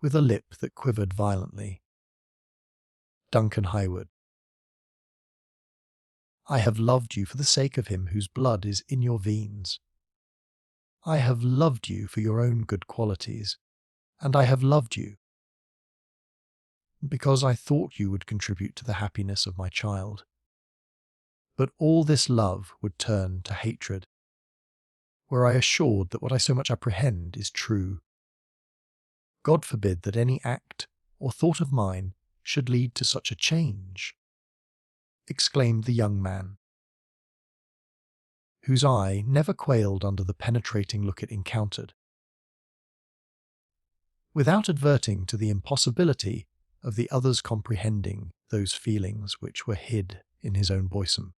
with a lip that quivered violently, Duncan Highwood, I have loved you for the sake of him whose blood is in your veins. I have loved you for your own good qualities, and I have loved you because I thought you would contribute to the happiness of my child. But all this love would turn to hatred, were I assured that what I so much apprehend is true. God forbid that any act or thought of mine should lead to such a change, exclaimed the young man, whose eye never quailed under the penetrating look it encountered. Without adverting to the impossibility of the other's comprehending those feelings which were hid in his own bosom,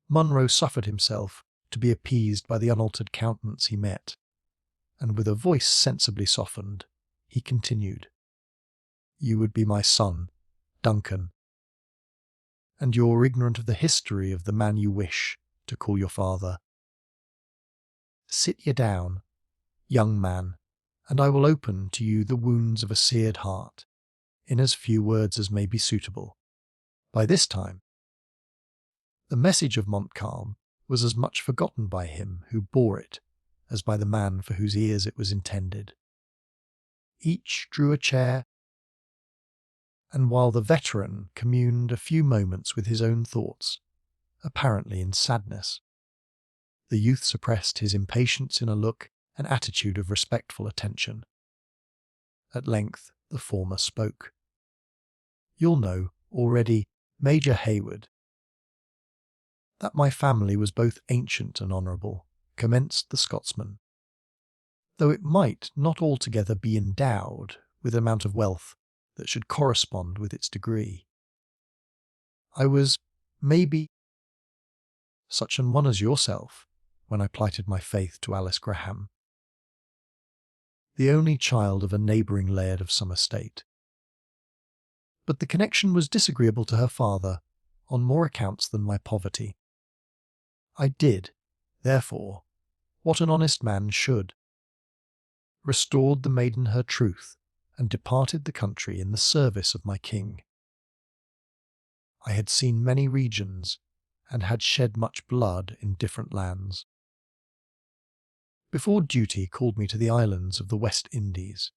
Monroe suffered himself to be appeased by the unaltered countenance he met, and with a voice sensibly softened, he continued, You would be my son, Duncan, and you're ignorant of the history of the man you wish to call your father. Sit ye down, young man, and I will open to you the wounds of a seared heart, in as few words as may be suitable. By this time, the message of Montcalm was as much forgotten by him who bore it as by the man for whose ears it was intended. Each drew a chair, and while the veteran communed a few moments with his own thoughts, apparently in sadness, the youth suppressed his impatience in a look and attitude of respectful attention. At length the former spoke. You'll know already, Major Hayward, that my family was both ancient and honourable, commenced the Scotsman, though it might not altogether be endowed with an amount of wealth that should correspond with its degree. I was, maybe, such an one as yourself when I plighted my faith to Alice Graham. the only child of a neighbouring laird of some estate. But the connection was disagreeable to her father, on more accounts than my poverty. I did, therefore, what an honest man should, restored the maiden her truth, and departed the country in the service of my king. I had seen many regions, and had shed much blood in different lands, before duty called me to the islands of the West Indies.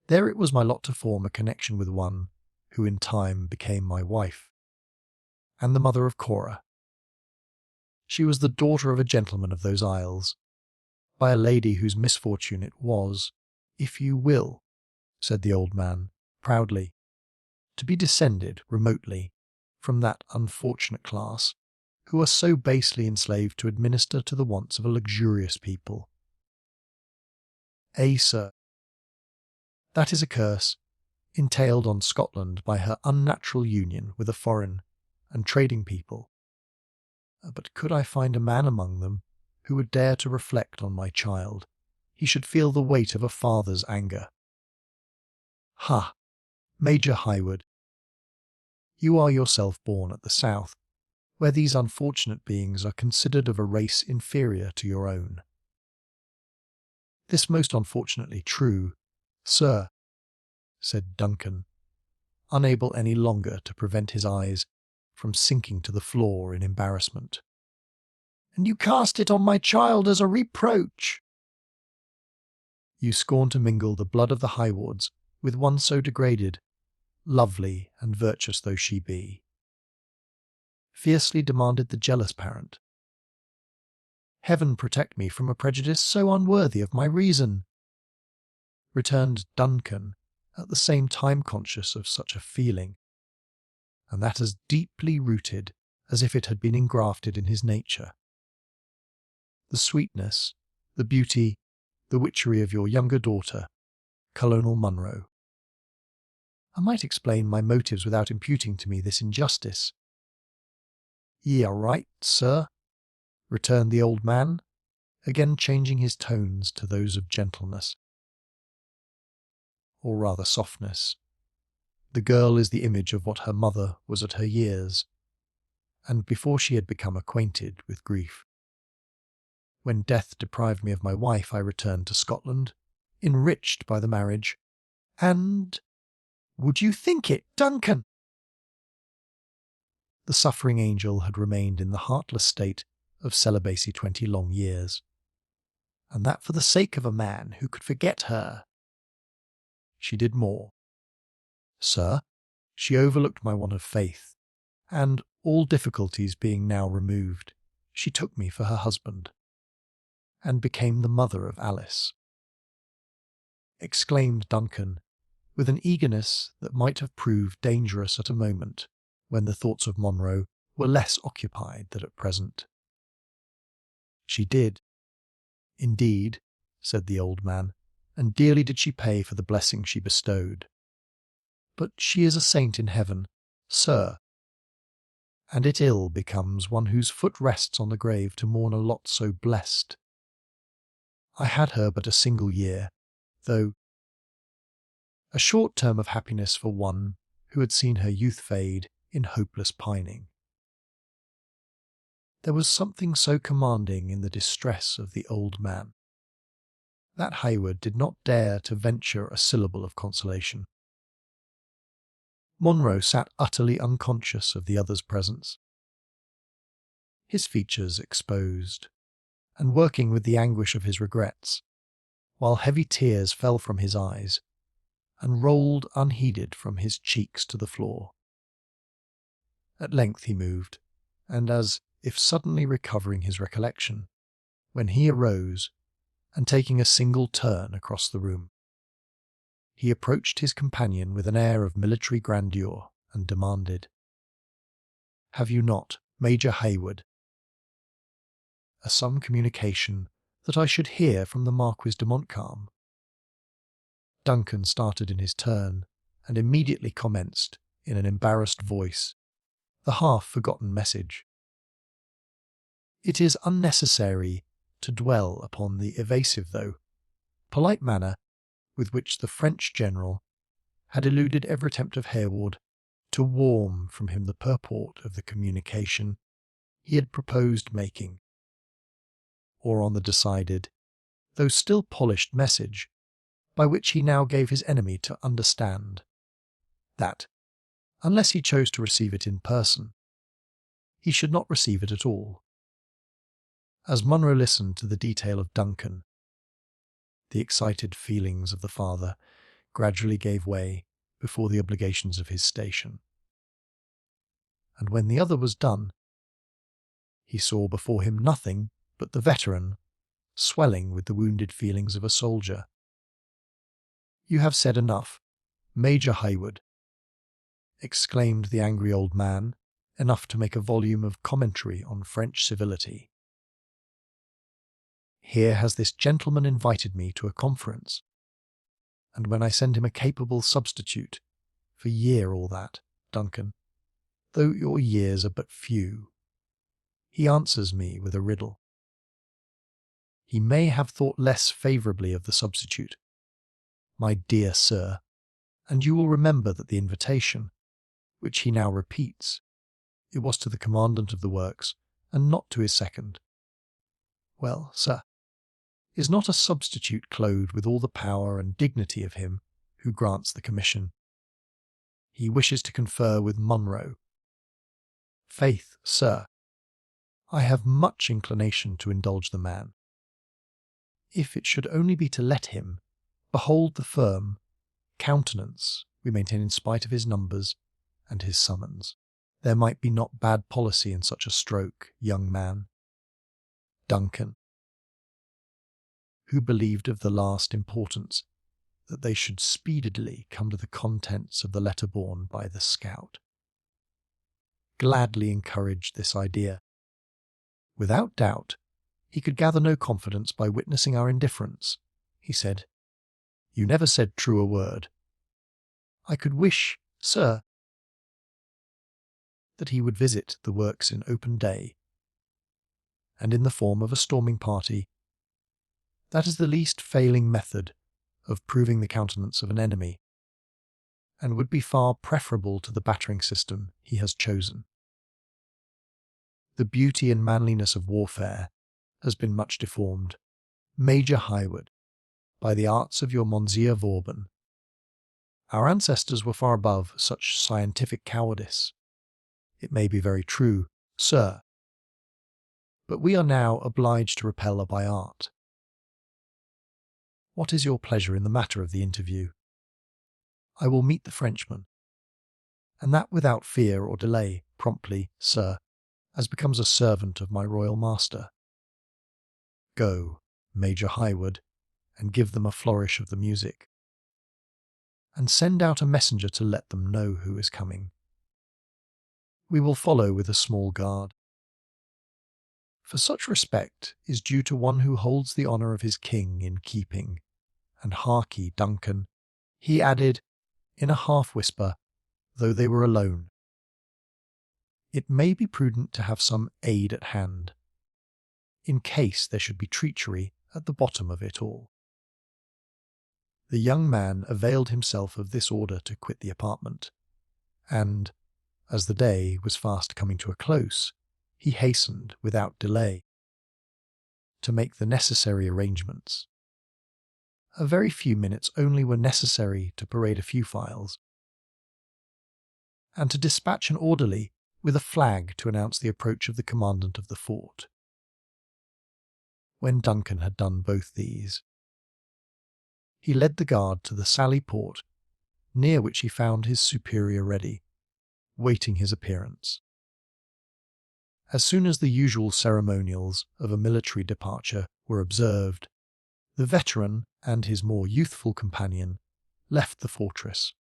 There it was my lot to form a connection with one who in time became my wife, and the mother of Cora. She was the daughter of a gentleman of those isles, by a lady whose misfortune it was, if you will, said the old man, proudly, to be descended remotely from that unfortunate class who are so basely enslaved to administer to the wants of a luxurious people. Sir, that is a curse entailed on Scotland by her unnatural union with a foreign and trading people. But could I find a man among them who would dare to reflect on my child, he should feel the weight of a father's anger. Ha! Major Highwood, you are yourself born at the south, where these unfortunate beings are considered of a race inferior to your own. This most unfortunately true, sir, said Duncan, unable any longer to prevent his eyes from sinking to the floor in embarrassment. And you cast it on my child as a reproach. You scorn to mingle the blood of the Highwards with one so degraded, lovely and virtuous though she be, fiercely demanded the jealous parent. Heaven protect me from a prejudice so unworthy of my reason, returned Duncan, at the same time conscious of such a feeling, and that as deeply rooted as if it had been engrafted in his nature. The sweetness, the beauty, the witchery of your younger daughter, Colonel Munro. I might explain my motives without imputing to me this injustice. Ye are right, sir, returned the old man, again changing his tones to those of gentleness, or rather softness. The girl is the image of what her mother was at her years, and before she had become acquainted with grief. When death deprived me of my wife, I returned to Scotland, enriched by the marriage, and would you think it, Duncan? The suffering angel had remained in the heartless state of celibacy 20 long years, and that for the sake of a man who could forget her. She did more. Sir, she overlooked my want of faith, and, all difficulties being now removed, she took me for her husband, and became the mother of Alice. Exclaimed Duncan, with an eagerness that might have proved dangerous at a moment when the thoughts of Monro were less occupied than at present. She did. Indeed, said the old man, and dearly did she pay for the blessing she bestowed. But she is a saint in heaven, sir, and it ill becomes one whose foot rests on the grave to mourn a lot so blessed. I had her but a single year, though a short term of happiness for one who had seen her youth fade in hopeless pining. There was something so commanding in the distress of the old man that Hayward did not dare to venture a syllable of consolation. Monro sat utterly unconscious of the other's presence, his features exposed, and working with the anguish of his regrets, while heavy tears fell from his eyes and rolled unheeded from his cheeks to the floor. At length he moved, and as if suddenly recovering his recollection, when he arose, and taking a single turn across the room, he approached his companion with an air of military grandeur, and demanded, "Have you not, Major Hayward, some communication that I should hear from the Marquis de Montcalm?" Duncan started in his turn, and immediately commenced, in an embarrassed voice, the half-forgotten message. It is unnecessary to dwell upon the evasive though polite manner with which the French general had eluded every attempt of Hereward to worm from him the purport of the communication he had proposed making, or on the decided, though still polished message by which he now gave his enemy to understand that, unless he chose to receive it in person, he should not receive it at all. As Munro listened to the detail of Duncan, the excited feelings of the father gradually gave way before the obligations of his station. And when the other was done, he saw before him nothing but the veteran, swelling with the wounded feelings of a soldier. "You have said enough, Major Highwood," exclaimed the angry old man, enough to make a volume of commentary on French civility. "Here has this gentleman invited me to a conference, and when I send him a capable substitute for year all that, Duncan, though your years are but few, he answers me with a riddle. He may have thought less favourably of the substitute, my dear sir, and you will remember that the invitation, which he now repeats, it was to the commandant of the works, and not to his second. Well, sir, is not a substitute clothed with all the power and dignity of him who grants the commission? He wishes to confer with Munro. Faith, sir, I have much inclination to indulge the man, if it should only be to let him behold the firm countenance we maintain in spite of his numbers and his summons. There might be not bad policy in such a stroke, young man. Duncan, who believed of the last importance that they should speedily come to the contents of the letter borne by the scout, gladly encouraged this idea. Without doubt, he could gather no confidence by witnessing our indifference, he said. You never said truer word. I could wish, sir, that he would visit the works in open day, and in the form of a storming party. That is the least failing method of proving the countenance of an enemy, and would be far preferable to the battering system he has chosen. The beauty and manliness of warfare has been much deformed, Major Highwood, by the arts of your Monsieur Vauban. Our ancestors were far above such scientific cowardice. It may be very true, sir, but we are now obliged to repel by art. What is your pleasure in the matter of the interview? I will meet the Frenchman, and that without fear or delay, promptly, sir, as becomes a servant of my royal master. Go, Major Highwood, and give them a flourish of the music, and send out a messenger to let them know who is coming. We will follow with a small guard. For such respect is due to one who holds the honour of his king in keeping. And hark ye, Duncan, he added, in a half-whisper, though they were alone, it may be prudent to have some aid at hand, in case there should be treachery at the bottom of it all. The young man availed himself of this order to quit the apartment, and, as the day was fast coming to a close, he hastened, without delay, to make the necessary arrangements. A very few minutes only were necessary to parade a few files, and to dispatch an orderly with a flag to announce the approach of the commandant of the fort. When Duncan had done both these, he led the guard to the sally port, near which he found his superior ready, waiting his appearance. As soon as the usual ceremonials of a military departure were observed, the veteran and his more youthful companion left the fortress,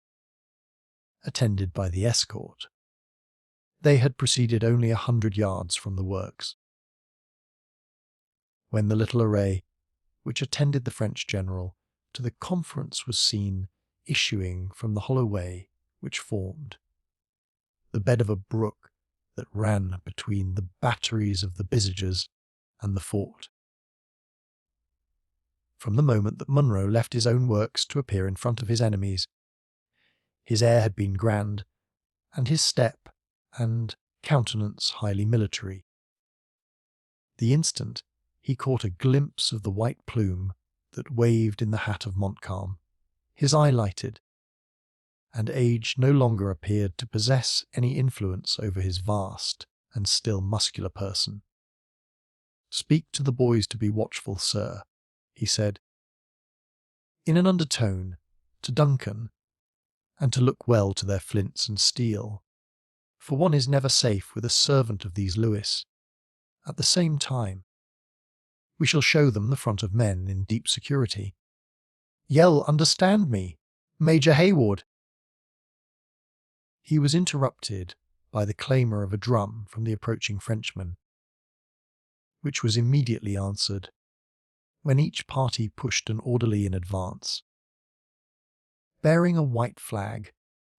attended by the escort. They had proceeded only 100 yards from the works, when the little array which attended the French general to the conference was seen issuing from the hollow way which formed the bed of a brook that ran between the batteries of the Bizages and the fort. from the moment that Munro left his own works to appear in front of his enemies. His air had been grand, and his step and countenance highly military. The instant he caught a glimpse of the white plume that waved in the hat of Montcalm, his eye lighted, and age no longer appeared to possess any influence over his vast and still muscular person. "Speak to the boys to be watchful, sir," he said, in an undertone, to Duncan, "and to look well to their flints and steel, for one is never safe with a servant of these Lewis. At the same time, we shall show them the front of men in deep security. Yell, understand me, Major Hayward!" He was interrupted by the clamour of a drum from the approaching Frenchman, which was immediately answered, when each party pushed an orderly in advance, bearing a white flag,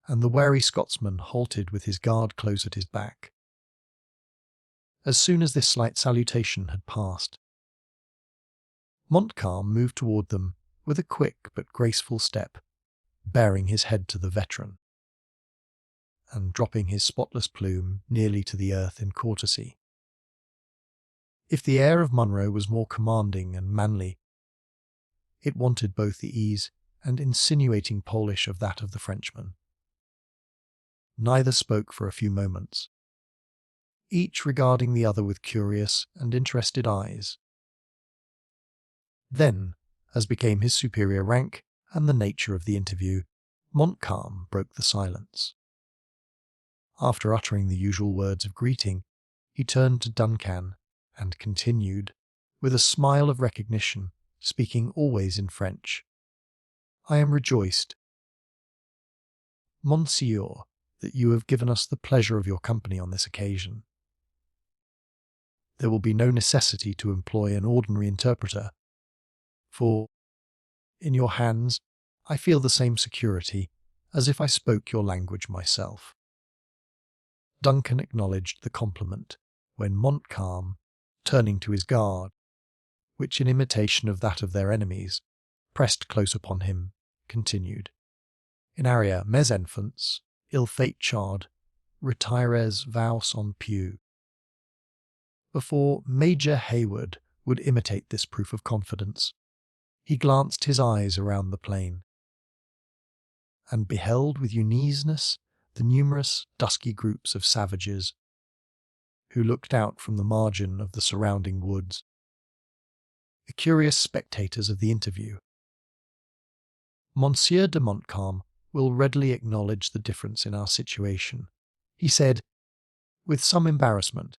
and the wary Scotsman halted with his guard close at his back. As soon as this slight salutation had passed, Montcalm moved toward them with a quick but graceful step, bearing his head to the veteran, and dropping his spotless plume nearly to the earth in courtesy. If the air of Munro was more commanding and manly, it wanted both the ease and insinuating polish of that of the Frenchman. Neither spoke for a few moments, each regarding the other with curious and interested eyes. Then, as became his superior rank and the nature of the interview, Montcalm broke the silence. After uttering the usual words of greeting, he turned to Duncan and continued, with a smile of recognition, speaking always in French, "I am rejoiced, Monsieur, that you have given us the pleasure of your company on this occasion. There will be no necessity to employ an ordinary interpreter, for, in your hands, I feel the same security as if I spoke your language myself." Duncan acknowledged the compliment, when Montcalm, turning to his guard, which in imitation of that of their enemies, pressed close upon him, continued, "In arrière, mes enfants, il fait chard, retires vous en pieux." Before Major Hayward would imitate this proof of confidence, he glanced his eyes around the plain, and beheld with uneasiness the numerous dusky groups of savages who looked out from the margin of the surrounding woods, the curious spectators of the interview. "Monsieur de Montcalm will readily acknowledge the difference in our situation," he said, with some embarrassment,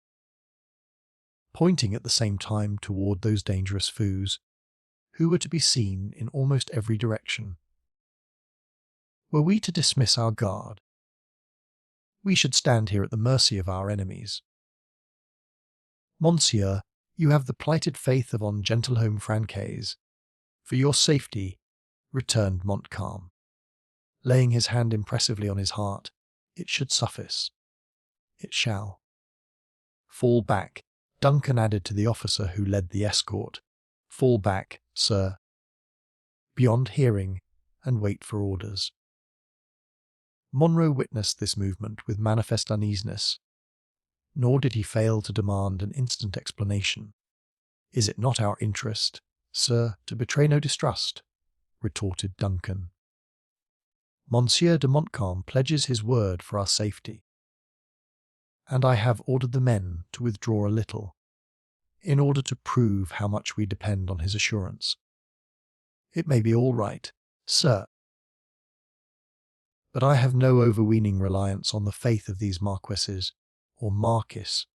pointing at the same time toward those dangerous foes, who were to be seen in almost every direction. "Were we to dismiss our guard, we should stand here at the mercy of our enemies. Monsieur, you have the plighted faith of on gentilhomme Francaise. For your safety," returned Montcalm, laying his hand impressively on his heart, "it should suffice. It shall." "Fall back," Duncan added to the officer who led the escort. "Fall back, sir, beyond hearing, and wait for orders." Munro witnessed this movement with manifest uneasiness, nor did he fail to demand an instant explanation. "Is it not our interest, sir, to betray no distrust?" retorted Duncan. "Monsieur de Montcalm pledges his word for our safety, and I have ordered the men to withdraw a little, in order to prove how much we depend on his assurance. It may be all right, sir, but I have no overweening reliance on the faith of these marquesses, or marquis,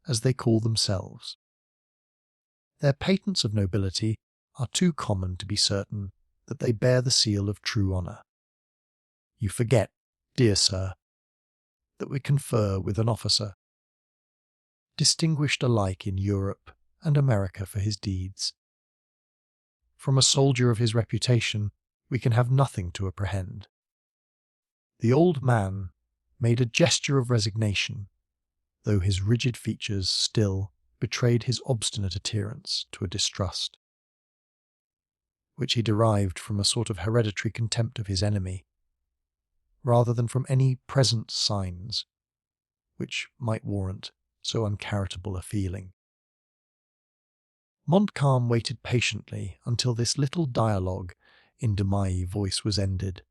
as they call themselves. Their patents of nobility are too common to be certain that they bear the seal of true honour. You forget, dear sir, that we confer with an officer, distinguished alike in Europe and America for his deeds. From a soldier of his reputation we can have nothing to apprehend." The old man made a gesture of resignation, though his rigid features still betrayed his obstinate adherence to a distrust. which he derived from a sort of hereditary contempt of his enemy, rather than from any present signs which might warrant so uncharitable a feeling. Montcalm waited patiently until this little dialogue in Demai voice was ended,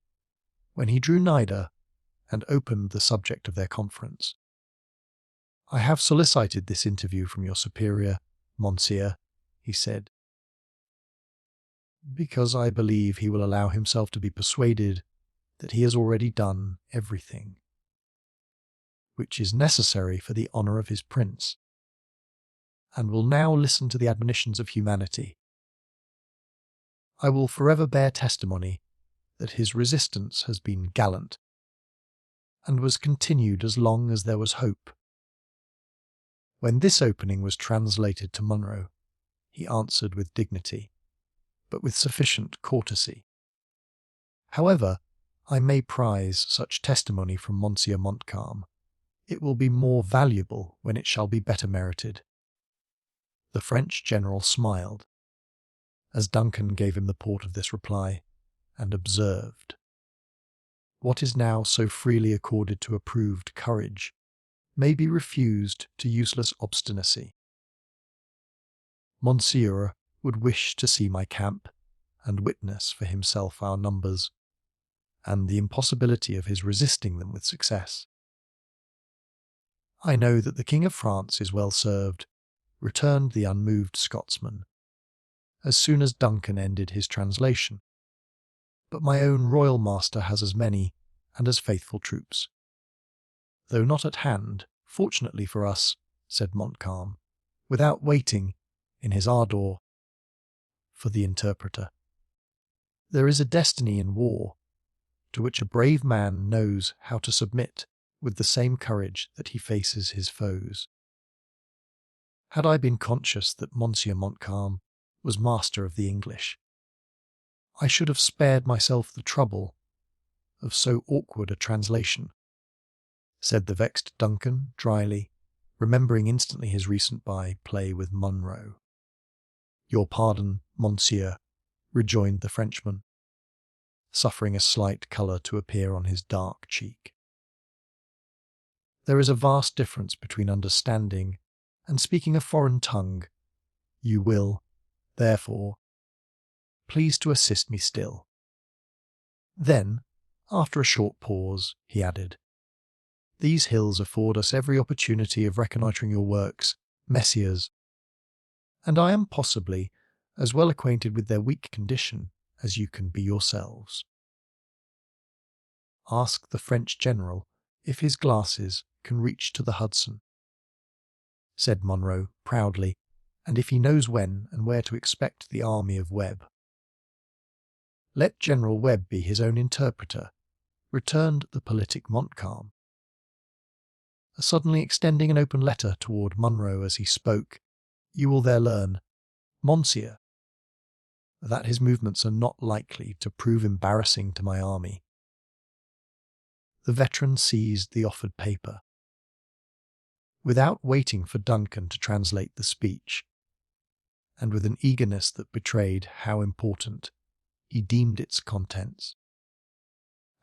when he drew nigher and opened the subject of their conference. "I have solicited this interview from your superior, Monsieur," he said, "because I believe he will allow himself to be persuaded that he has already done everything which is necessary for the honour of his prince, and will now listen to the admonitions of humanity. I will forever bear testimony that his resistance has been gallant, and was continued as long as there was hope." When this opening was translated to Munro, he answered with dignity, but with sufficient courtesy, "However I may prize such testimony from Monsieur Montcalm, it will be more valuable when it shall be better merited." The French general smiled, as Duncan gave him the port of this reply, and observed, "What is now so freely accorded to approved courage may be refused to useless obstinacy. Monsieur would wish to see my camp, and witness for himself our numbers, and the impossibility of his resisting them with success. I know that the King of France is well served," returned the unmoved Scotsman, as soon as Duncan ended his translation, "but my own royal master has as many and as faithful troops." "Though not at hand, fortunately for us," said Montcalm, without waiting, in his ardour, for the interpreter. "There is a destiny in war, to which a brave man knows how to submit with the same courage that he faces his foes. Had I been conscious that Monsieur Montcalm was master of the English, I should have spared myself the trouble of so awkward a translation," said the vexed Duncan dryly, remembering instantly his recent by-play with Munro. "Your pardon, monsieur," rejoined the Frenchman, suffering a slight colour to appear on his dark cheek. "There is a vast difference between understanding and speaking a foreign tongue. You will, therefore, please to assist me still." Then, after a short pause, he added, "These hills afford us every opportunity of reconnoitring your works, messieurs, and I am possibly as well acquainted with their weak condition as you can be yourselves. Ask the French general if his glasses can reach to the Hudson," said Munro proudly, "and if he knows when and where to expect the army of Webb." "Let General Webb be his own interpreter," returned the politic Montcalm, suddenly extending an open letter toward Munro as he spoke. "You will there learn, Monsieur, that his movements are not likely to prove embarrassing to my army." The veteran seized the offered paper. Without waiting for Duncan to translate the speech, and with an eagerness that betrayed how important he deemed its contents,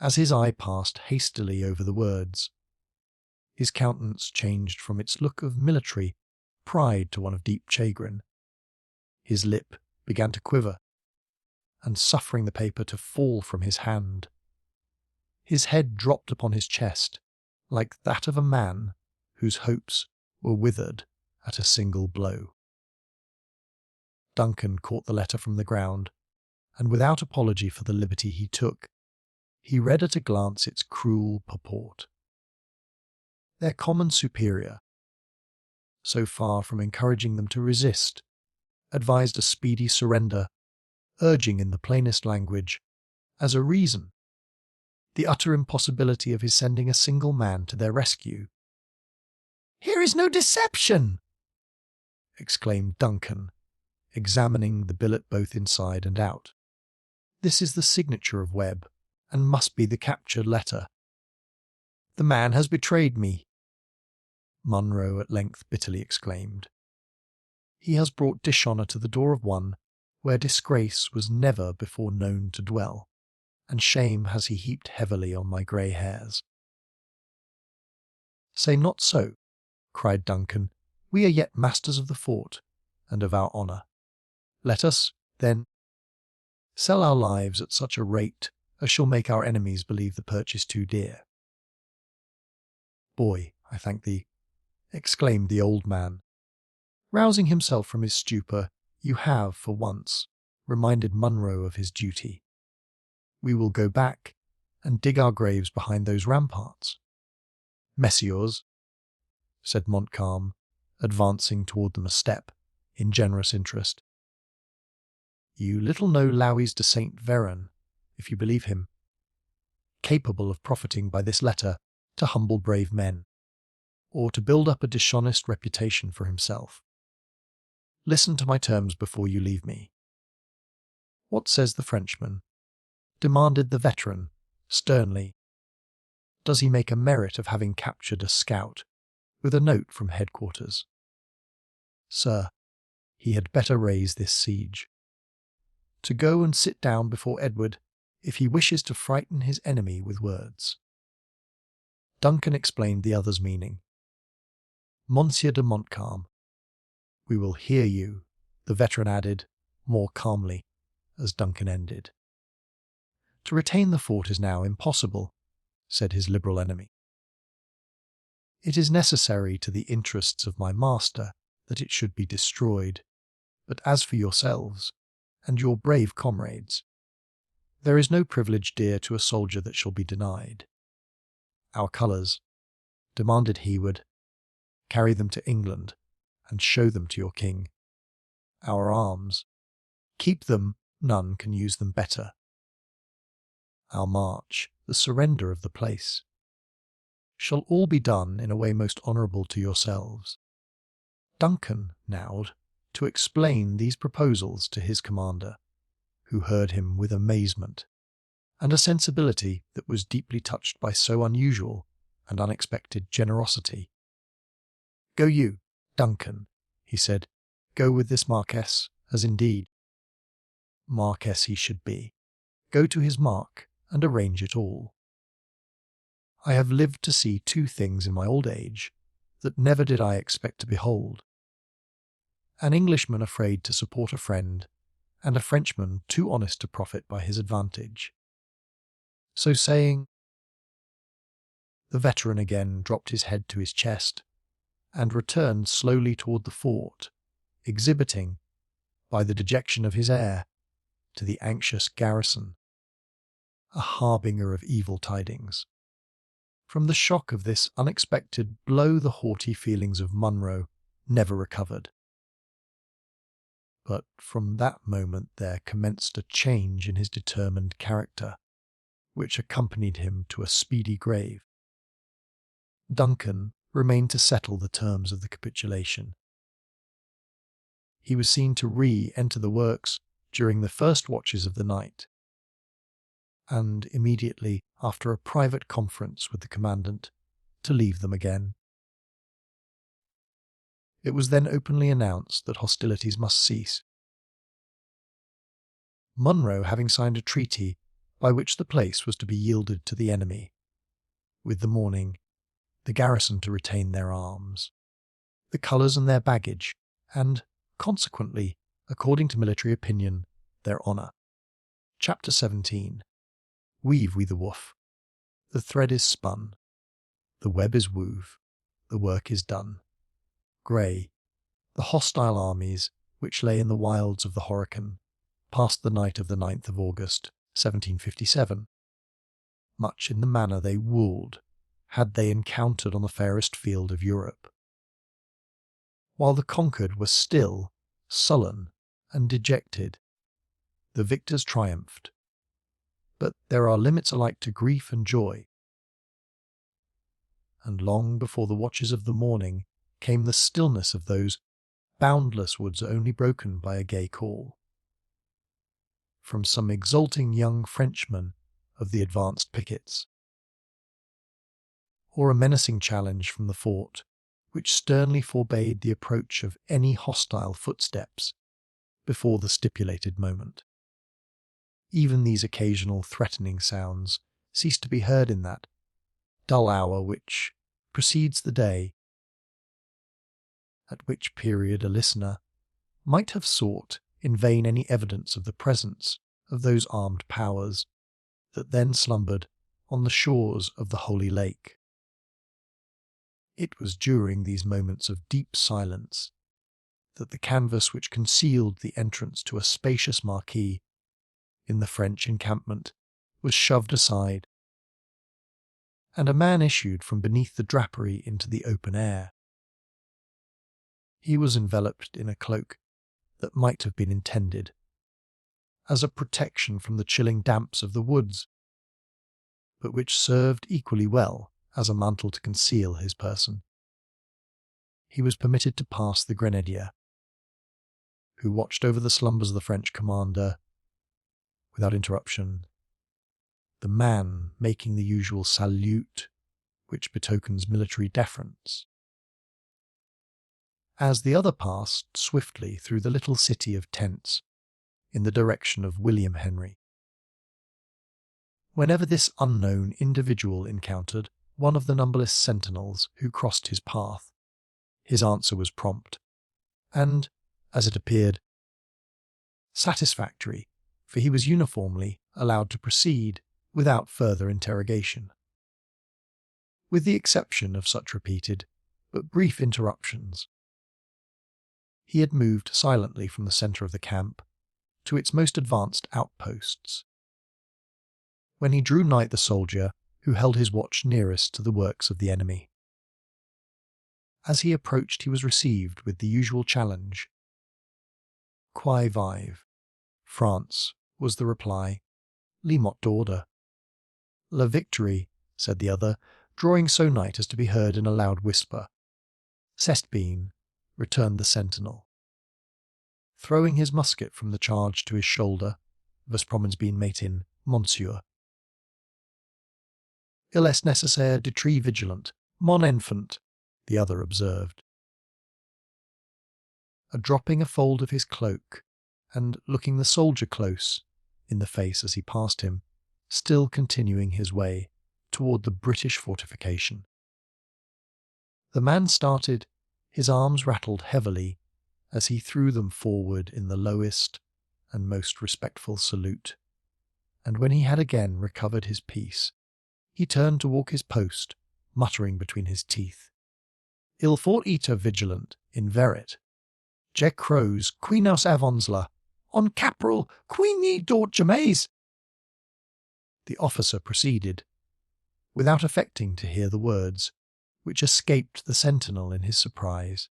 as his eye passed hastily over the words, his countenance changed from its look of military pride to one of deep chagrin. His lip began to quiver, and suffering the paper to fall from his hand, his head dropped upon his chest like that of a man whose hopes were withered at a single blow. Duncan caught the letter from the ground, and without apology for the liberty he took, he read at a glance its cruel purport. Their common superior, so far from encouraging them to resist, advised a speedy surrender, urging in the plainest language, as a reason, the utter impossibility of his sending a single man to their rescue. "Here is no deception!" exclaimed Duncan, examining the billet both inside and out. "This is the signature of Webb, and must be the captured letter." "The man has betrayed me," Munro at length bitterly exclaimed. "He has brought dishonour to the door of one where disgrace was never before known to dwell, and shame has he heaped heavily on my grey hairs." "Say not so," cried Duncan. "We are yet masters of the fort, and of our honour. Let us, then, sell our lives at such a rate as shall make our enemies believe the purchase too dear." "Boy, I thank thee," exclaimed the old man. Rousing himself from his stupor, "you have, for once, reminded Munro of his duty. We will go back and dig our graves behind those ramparts." "Messieurs," said Montcalm, advancing toward them a step, in generous interest, "you little know Louis de Saint Véran, if you believe him, capable of profiting by this letter to humble brave men, or to build up a dishonest reputation for himself. Listen to my terms before you leave me." "What says the Frenchman?" demanded the veteran, sternly. "Does he make a merit of having captured a scout with a note from headquarters? Sir, he had better raise this siege. To go and sit down before Edward if he wishes to frighten his enemy with words." Duncan explained the other's meaning. "Monsieur de Montcalm, we will hear you," the veteran added, more calmly, as Duncan ended. "To retain the fort is now impossible," said his liberal enemy. "It is necessary to the interests of my master that it should be destroyed. But as for yourselves, and your brave comrades, there is no privilege dear to a soldier that shall be denied. Our colours," demanded Hereward, "carry them to England, and show them to your king. Our arms, keep them, none can use them better. Our march, the surrender of the place, shall all be done in a way most honourable to yourselves." Duncan nowed to explain these proposals to his commander, who heard him with amazement, and a sensibility that was deeply touched by so unusual and unexpected generosity. "Go you, Duncan," he said, "go with this Marquess, as indeed Marquess he should be. Go to his mark and arrange it all. I have lived to see two things in my old age that never did I expect to behold: an Englishman afraid to support a friend, and a Frenchman too honest to profit by his advantage." So saying, the veteran again dropped his head to his chest, and returned slowly toward the fort, exhibiting, by the dejection of his air, to the anxious garrison, a harbinger of evil tidings. From the shock of this unexpected blow the haughty feelings of Munro never recovered. But from that moment there commenced a change in his determined character, which accompanied him to a speedy grave. Duncan remained to settle the terms of the capitulation. He was seen to re-enter the works during the first watches of the night, and immediately after a private conference with the commandant, to leave them again. It was then openly announced that hostilities must cease, Munro having signed a treaty by which the place was to be yielded to the enemy, with the morning the garrison to retain their arms, the colours and their baggage, and, consequently, according to military opinion, their honour. Chapter 17. Weave we the woof. The thread is spun. The web is wove. The work is done. Grey, the hostile armies, which lay in the wilds of the Horican, passed the night of the 9th of August, 1757, much in the manner they would, had they encountered on the fairest field of Europe. While the conquered were still, sullen, and dejected, the victors triumphed. But there are limits alike to grief and joy, and long before the watches of the morning came the stillness of those boundless woods only broken by a gay call from some exulting young Frenchman of the advanced pickets, or a menacing challenge from the fort, which sternly forbade the approach of any hostile footsteps before the stipulated moment. Even these occasional threatening sounds ceased to be heard in that dull hour which precedes the day, at which period a listener might have sought in vain any evidence of the presence of those armed powers that then slumbered on the shores of the Holy Lake. It was during these moments of deep silence that the canvas which concealed the entrance to a spacious marquee in the French encampment was shoved aside, and a man issued from beneath the drapery into the open air. He was enveloped in a cloak that might have been intended as a protection from the chilling damps of the woods, but which served equally well as a mantle to conceal his person. He was permitted to pass the grenadier, who watched over the slumbers of the French commander without interruption, the man making the usual salute which betokens military deference, as the other passed swiftly through the little city of tents in the direction of William Henry. Whenever this unknown individual encountered one of the numberless sentinels who crossed his path, his answer was prompt, and, as it appeared, satisfactory, for he was uniformly allowed to proceed without further interrogation. With the exception of such repeated but brief interruptions, he had moved silently from the centre of the camp to its most advanced outposts. When he drew nigh the soldier who held his watch nearest to the works of the enemy. As he approached, he was received with the usual challenge. Qui vive? France, was the reply. Le mot d'ordre. La victory, said the other, drawing so nigh as to be heard in a loud whisper. C'est bien, returned the sentinel. Throwing his musket from the charge to his shoulder, Vespromens bien matin, monsieur. Il est nécessaire d'être vigilant, mon enfant, the other observed. Dropping a fold of his cloak, and looking the soldier close in the face as he passed him, still continuing his way toward the British fortification. The man started, his arms rattled heavily as he threw them forward in the lowest and most respectful salute, and when he had again recovered his peace, he turned to walk his post, muttering between his teeth, Il faut être vigilant, in verit. Je crois qui nous avons là, on caporal, qui ni d'autre jamais. The officer proceeded, without affecting to hear the words, which escaped the sentinel in his surprise.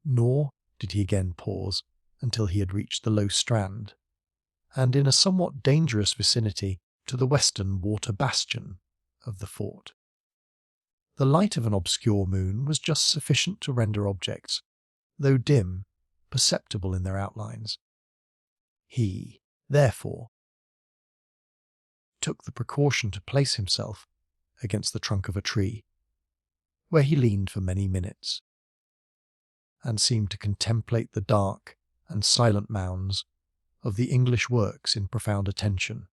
Nor did he again pause until he had reached the low strand, and in a somewhat dangerous vicinity to the western water bastion of the fort. The light of an obscure moon was just sufficient to render objects, though dim, perceptible in their outlines. He, therefore, took the precaution to place himself against the trunk of a tree, where he leaned for many minutes, and seemed to contemplate the dark and silent mounds of the English works in profound attention.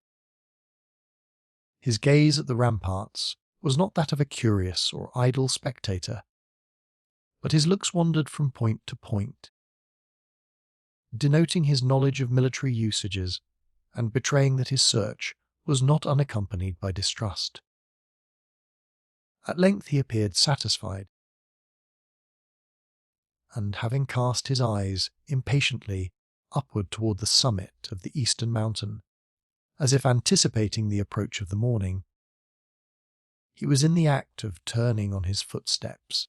His gaze at the ramparts was not that of a curious or idle spectator, but his looks wandered from point to point, denoting his knowledge of military usages and betraying that his search was not unaccompanied by distrust. At length he appeared satisfied, and having cast his eyes impatiently upward toward the summit of the eastern mountain, as if anticipating the approach of the morning, he was in the act of turning on his footsteps,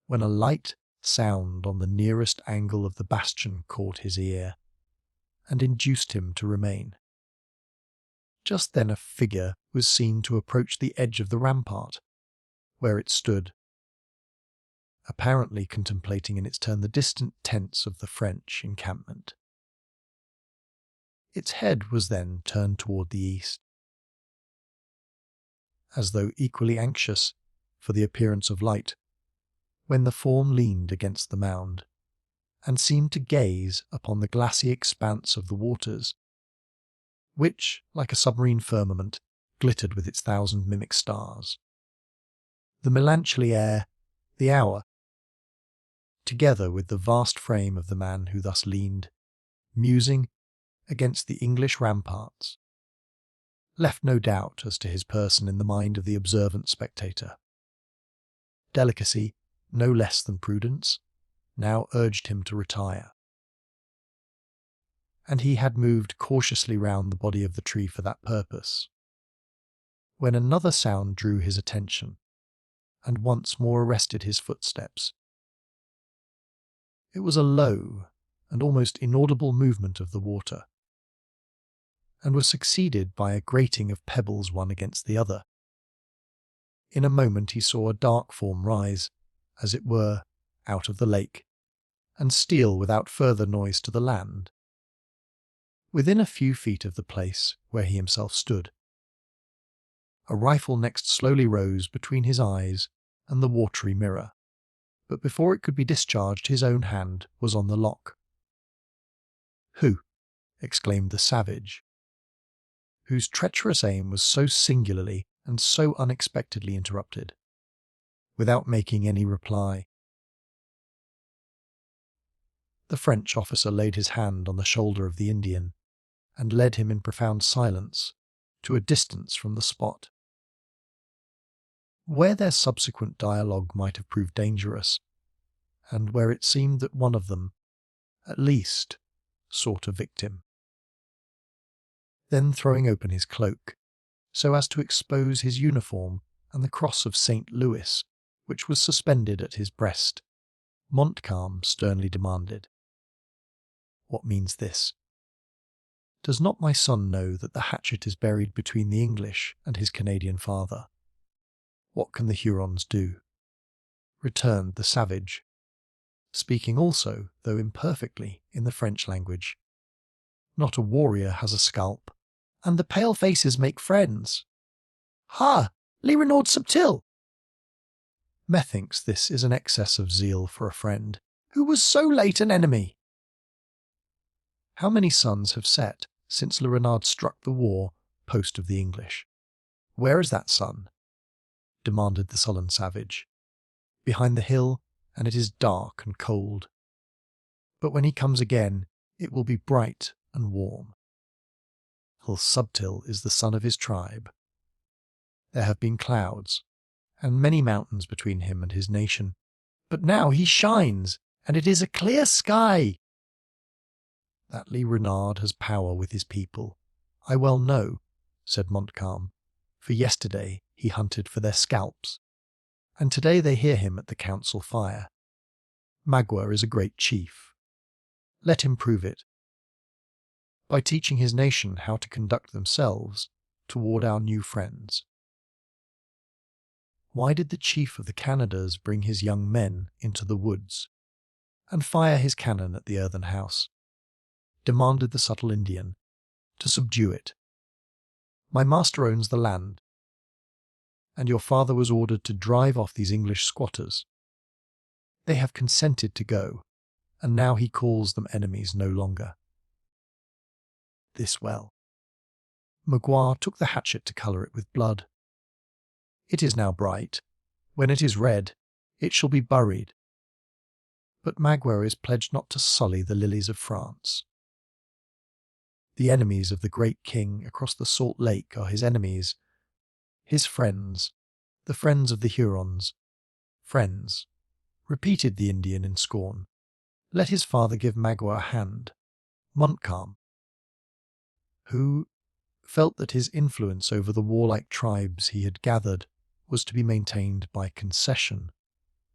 when a light sound on the nearest angle of the bastion caught his ear, and induced him to remain. Just then a figure was seen to approach the edge of the rampart, where it stood, apparently contemplating in its turn the distant tents of the French encampment. Its head was then turned toward the east, as though equally anxious for the appearance of light, when the form leaned against the mound, and seemed to gaze upon the glassy expanse of the waters, which, like a submarine firmament, glittered with its 1,000 mimic stars. The melancholy air, the hour, together with the vast frame of the man who thus leaned, musing, against the English ramparts, left no doubt as to his person in the mind of the observant spectator. Delicacy, no less than prudence, now urged him to retire, and he had moved cautiously round the body of the tree for that purpose, when another sound drew his attention, and once more arrested his footsteps. It was a low and almost inaudible movement of the water, and was succeeded by a grating of pebbles one against the other. In a moment he saw a dark form rise, as it were, out of the lake, and steal without further noise to the land, within a few feet of the place where he himself stood. A rifle next slowly rose between his eyes and the watery mirror, but before it could be discharged his own hand was on the lock. "Who?" exclaimed the savage, whose treacherous aim was so singularly and so unexpectedly interrupted, without making any reply. The French officer laid his hand on the shoulder of the Indian, and led him in profound silence to a distance from the spot, where their subsequent dialogue might have proved dangerous, and where it seemed that one of them, at least, sought a victim. Then throwing open his cloak, so as to expose his uniform and the cross of St. Louis, which was suspended at his breast, Montcalm sternly demanded, "What means this? Does not my son know that the hatchet is buried between the English and his Canadian father? What can the Hurons do?" returned the savage, speaking also, though imperfectly, in the French language. "Not a warrior has a scalp, and the pale faces make friends. Ha! Le Renard Subtil! Methinks this is an excess of zeal for a friend, who was so late an enemy. How many suns have set since Le Renard struck the war post of the English? Where is that sun?" demanded the sullen savage. "Behind the hill, and it is dark and cold. But when he comes again, it will be bright and warm. Le Subtil is the son of his tribe. There have been clouds, and many mountains between him and his nation, but now he shines, and it is a clear sky. That Le Renard has power with his people, I well know," said Montcalm, "for yesterday he hunted for their scalps, and today they hear him at the council fire. Magua is a great chief. Let him prove it, by teaching his nation how to conduct themselves toward our new friends." Why did the chief of the Canadas bring his young men into the woods, and fire his cannon at the earthen house? Demanded the subtle Indian. "To subdue it. My master owns the land, and your father was ordered to drive off these English squatters. They have consented to go, and now he calls them enemies no longer." This well. Magua took the hatchet to colour it with blood. It is now bright. When it is red, it shall be buried. But Magua is pledged not to sully the lilies of France. The enemies of the great king across the Salt Lake are his enemies, his friends, the friends of the Hurons. "Friends," repeated the Indian in scorn. "Let his father give Magua a hand." Montcalm, who felt that his influence over the warlike tribes he had gathered was to be maintained by concession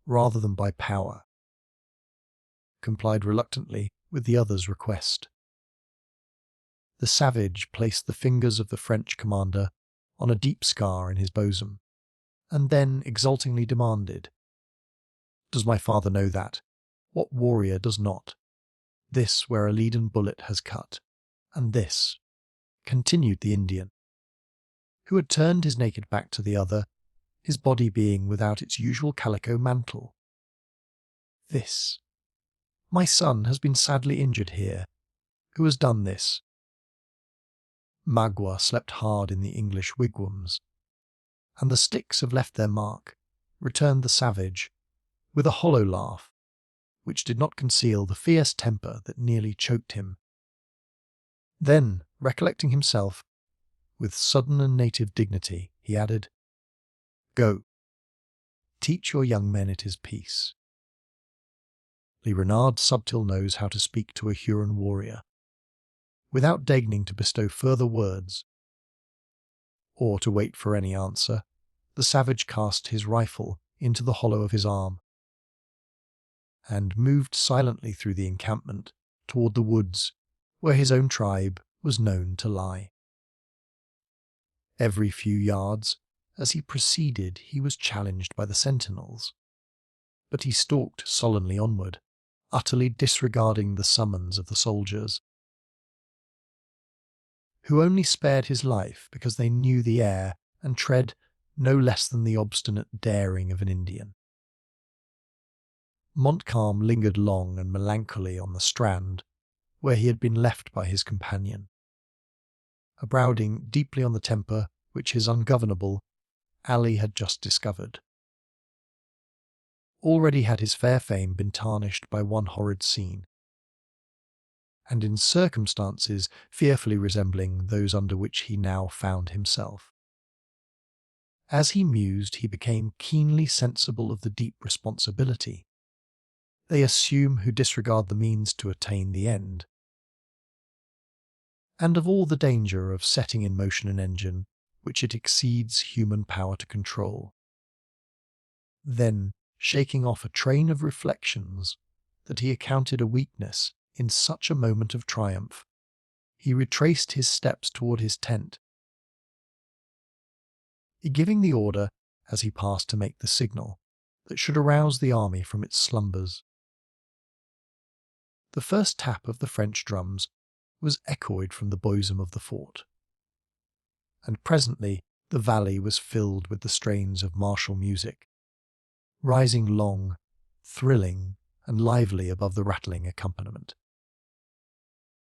rather than by power, complied reluctantly with the other's request. The savage placed the fingers of the French commander on a deep scar in his bosom, and then exultingly demanded, "Does my father know that? What warrior does not? This where a leaden bullet has cut, and this," continued the Indian, who had turned his naked back to the other, his body being without its usual calico mantle. "This, My son has been sadly injured here. Who has done this?" Magua slept hard in the English wigwams, and the sticks have left their mark, returned the savage, with a hollow laugh, which did not conceal the fierce temper that nearly choked him. Then, recollecting himself, with sudden and native dignity, he added, "Go, teach your young men it is peace." Le Renard Subtil knows how to speak to a Huron warrior, without deigning to bestow further words, or to wait for any answer. The savage cast his rifle into the hollow of his arm, and moved silently through the encampment toward the woods where his own tribe was known to lie. Every few yards, as he proceeded, he was challenged by the sentinels, but he stalked sullenly onward, utterly disregarding the summons of the soldiers, who only spared his life because they knew the air and tread no less than the obstinate daring of an Indian. Montcalm lingered long and melancholy on the strand where he had been left by his companion, abrooding deeply on the temper which his ungovernable ally had just discovered. Already had his fair fame been tarnished by one horrid scene, and in circumstances fearfully resembling those under which he now found himself. As he mused, he became keenly sensible of the deep responsibility they assume who disregard the means to attain the end, and of all the danger of setting in motion an engine which it exceeds human power to control. Then, shaking off a train of reflections that he accounted a weakness in such a moment of triumph, he retraced his steps toward his tent, giving the order, as he passed, to make the signal that should arouse the army from its slumbers. The first tap of the French drums was echoed from the bosom of the fort, and presently the valley was filled with the strains of martial music, rising long, thrilling, and lively above the rattling accompaniment.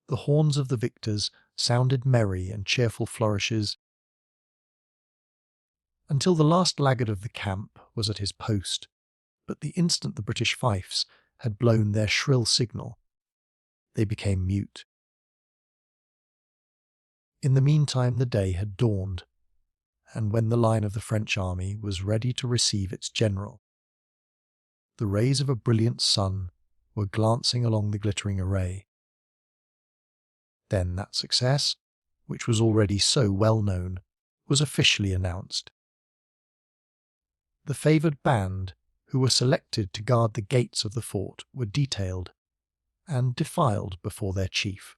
The horns of the victors sounded merry and cheerful flourishes until the last laggard of the camp was at his post, but the instant the British fifes had blown their shrill signal, they became mute. In the meantime the day had dawned, and when the line of the French army was ready to receive its general, the rays of a brilliant sun were glancing along the glittering array. Then that success, which was already so well known, was officially announced. The favoured band, who were selected to guard the gates of the fort, were detailed and defiled before their chief.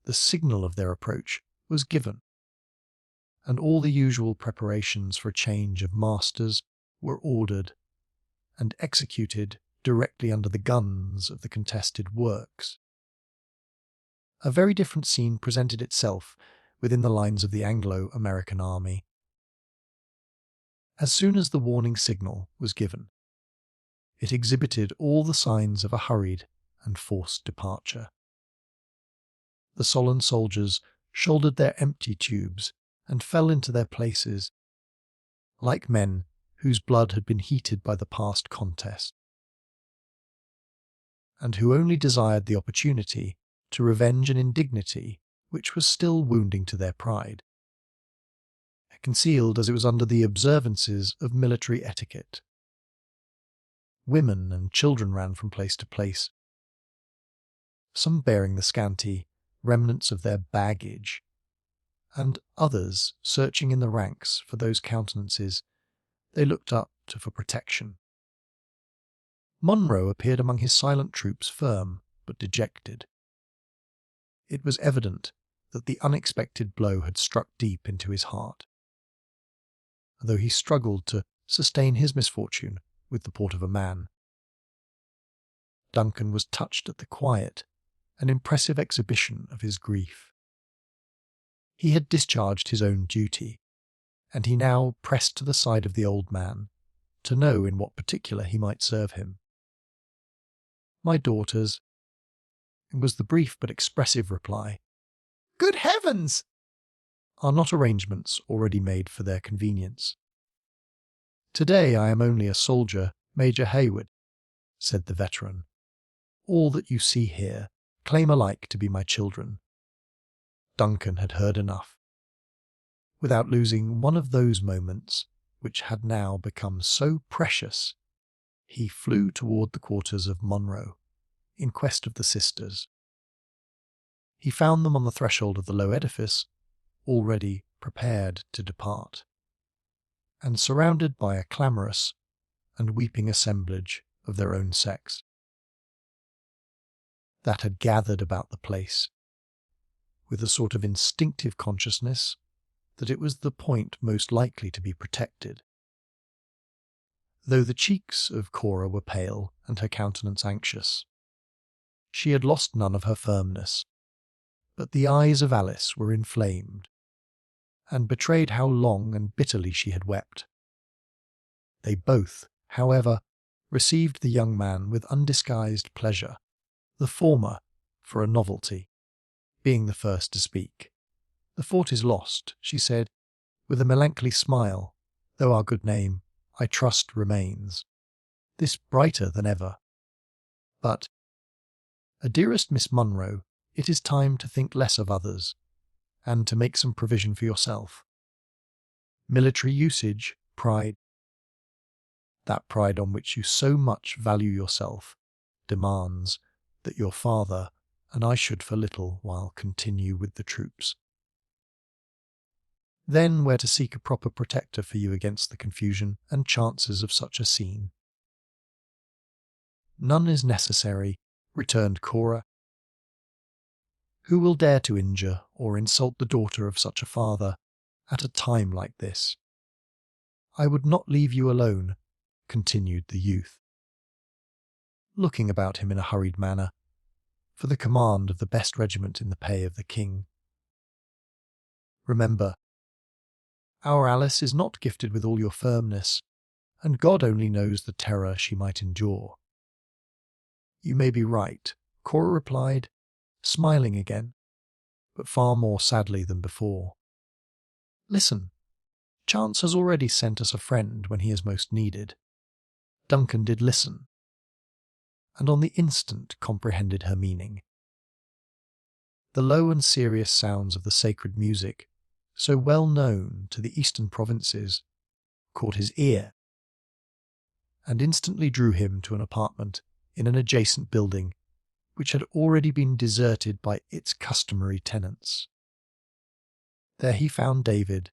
The signal of their approach was given, and all the usual preparations for a change of masters were ordered and executed directly under the guns of the contested works. A very different scene presented itself within the lines of the Anglo-American army. As soon as the warning signal was given, it exhibited all the signs of a hurried and forced departure. The sullen soldiers shouldered their empty tubes and fell into their places, like men whose blood had been heated by the past contest, and who only desired the opportunity to revenge an indignity which was still wounding to their pride, concealed as it was under the observances of military etiquette. Women and children ran from place to place, some bearing the scanty remnants of their baggage, and others searching in the ranks for those countenances they looked up to for protection. Monro appeared among his silent troops firm but dejected. It was evident that the unexpected blow had struck deep into his heart, though he struggled to sustain his misfortune with the port of a man. Duncan was touched at the quiet and impressive exhibition of his grief. He had discharged his own duty, and he now pressed to the side of the old man to know in what particular he might serve him. My daughters, it was the brief but expressive reply. Good heavens! Are not arrangements already made for their convenience? Today I am only a soldier, Major Hayward, said the veteran. All that you see here claim alike to be my children. Duncan had heard enough. Without losing one of those moments which had now become so precious, he flew toward the quarters of Monroe in quest of the sisters. He found them on the threshold of the low edifice, already prepared to depart, and surrounded by a clamorous and weeping assemblage of their own sex that had gathered about the place with a sort of instinctive consciousness that it was the point most likely to be protected. Though the cheeks of Cora were pale and her countenance anxious, she had lost none of her firmness, but the eyes of Alice were inflamed, and betrayed how long and bitterly she had wept. They both, however, received the young man with undisguised pleasure, the former, for a novelty, being the first to speak. The fort is lost, she said, with a melancholy smile, though our good name, I trust, remains, this brighter than ever. But, dearest Miss Munro, it is time to think less of others, and to make some provision for yourself. Military usage, pride, that pride on which you so much value yourself, demands that your father and I should for little while continue with the troops. Then where to seek a proper protector for you against the confusion and chances of such a scene. None is necessary, returned Cora. Who will dare to injure or insult the daughter of such a father at a time like this? I would not leave you alone, continued the youth, looking about him in a hurried manner, for the command of the best regiment in the pay of the king. Remember, our Alice is not gifted with all your firmness, and God only knows the terror she might endure. You may be right, Cora replied, smiling again, but far more sadly than before. Listen, chance has already sent us a friend when he is most needed. Duncan did listen, and on the instant comprehended her meaning. The low and serious sounds of the sacred music, so well known to the eastern provinces, caught his ear, and instantly drew him to an apartment in an adjacent building which had already been deserted by its customary tenants. There he found David,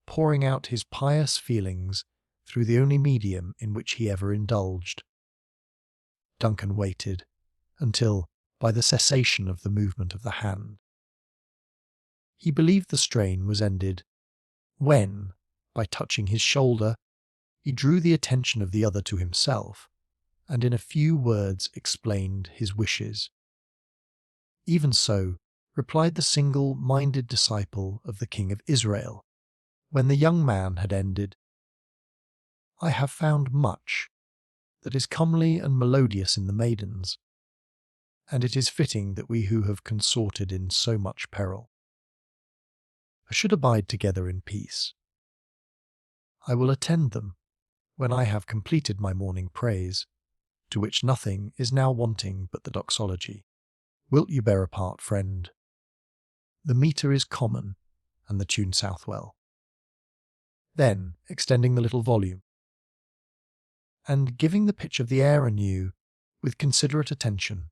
pouring out his pious feelings through the only medium in which he ever indulged. Duncan waited until, by the cessation of the movement of the hand, he believed the strain was ended, when, by touching his shoulder, he drew the attention of the other to himself, and in a few words explained his wishes. Even so, replied the single-minded disciple of the King of Israel, when the young man had ended, I have found much that is comely and melodious in the maidens, and it is fitting that we who have consorted in so much peril should abide together in peace. I will attend them when I have completed my morning praise, to which nothing is now wanting but the doxology. Wilt you bear a part, friend? The metre is common, and the tune Southwell. Then, extending the little volume, and giving the pitch of the air anew, with considerate attention,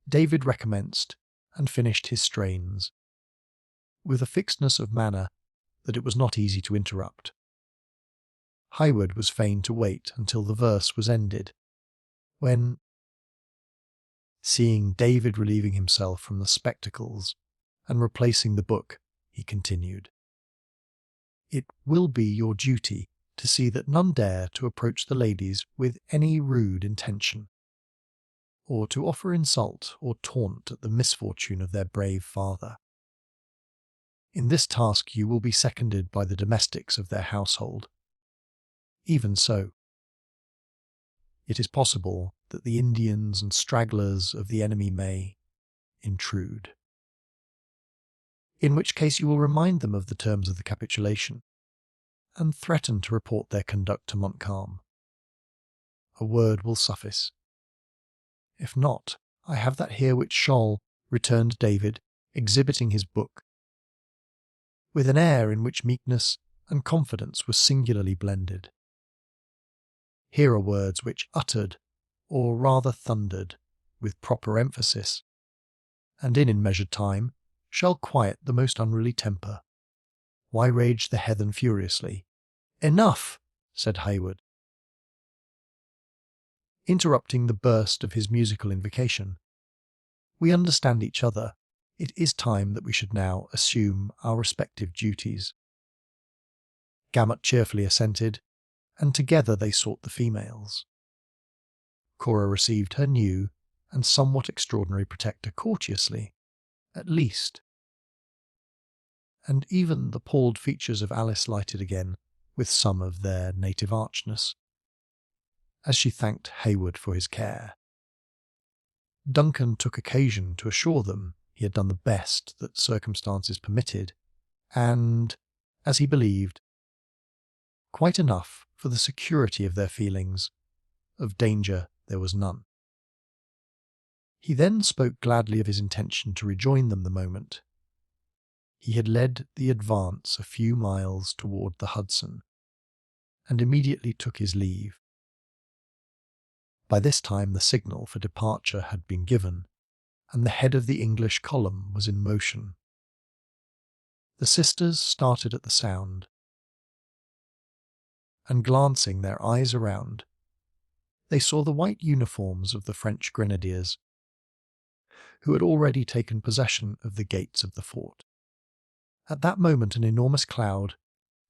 David recommenced and finished his strains, with a fixedness of manner that it was not easy to interrupt. Hayward was fain to wait until the verse was ended, when, seeing David relieving himself from the spectacles and replacing the book, he continued, It will be your duty to see that none dare to approach the ladies with any rude intention, or to offer insult or taunt at the misfortune of their brave father. In this task you will be seconded by the domestics of their household. Even so, it is possible that the Indians and stragglers of the enemy may intrude. In which case you will remind them of the terms of the capitulation and threaten to report their conduct to Montcalm. A word will suffice. If not, I have that here which shall, returned David, exhibiting his book, with an air in which meekness and confidence were singularly blended. Here are words which uttered, or rather thundered, with proper emphasis, and in measured time, shall quiet the most unruly temper. Why rage the heathen furiously? Enough, said Hayward, interrupting the burst of his musical invocation. We understand each other. It is time that we should now assume our respective duties. Gamut cheerfully assented, and together they sought the females. Cora received her new and somewhat extraordinary protector courteously, at least, and even the palled features of Alice lighted again with some of their native archness, as she thanked Hayward for his care. Duncan took occasion to assure them he had done the best that circumstances permitted, and, as he believed, quite enough for the security of their feelings. Of danger there was none. He then spoke gladly of his intention to rejoin them the moment he had led the Advance a few miles toward the Hudson, and immediately took his leave. By this time the signal for departure had been given, and the head of the English column was in motion. The sisters started at the sound, and glancing their eyes around, they saw the white uniforms of the French grenadiers, who had already taken possession of the gates of the fort. At that moment an enormous cloud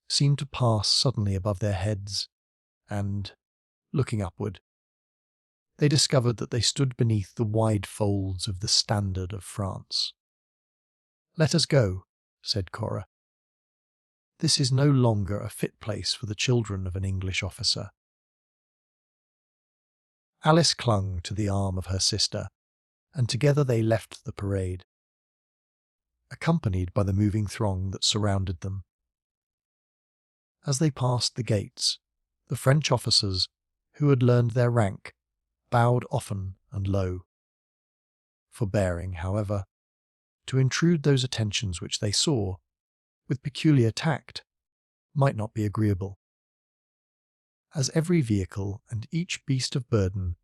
seemed to pass suddenly above their heads, and, looking upward, they discovered that they stood beneath the wide folds of the standard of France. "Let us go," said Cora. "This is no longer a fit place for the children of an English officer." Alice clung to the arm of her sister, and together they left the parade, accompanied by the moving throng that surrounded them. As they passed the gates, the French officers, who had learned their rank, bowed often and low, forbearing, however, to intrude those attentions which they saw, with peculiar tact, might not be agreeable. As every vehicle and each beast of burden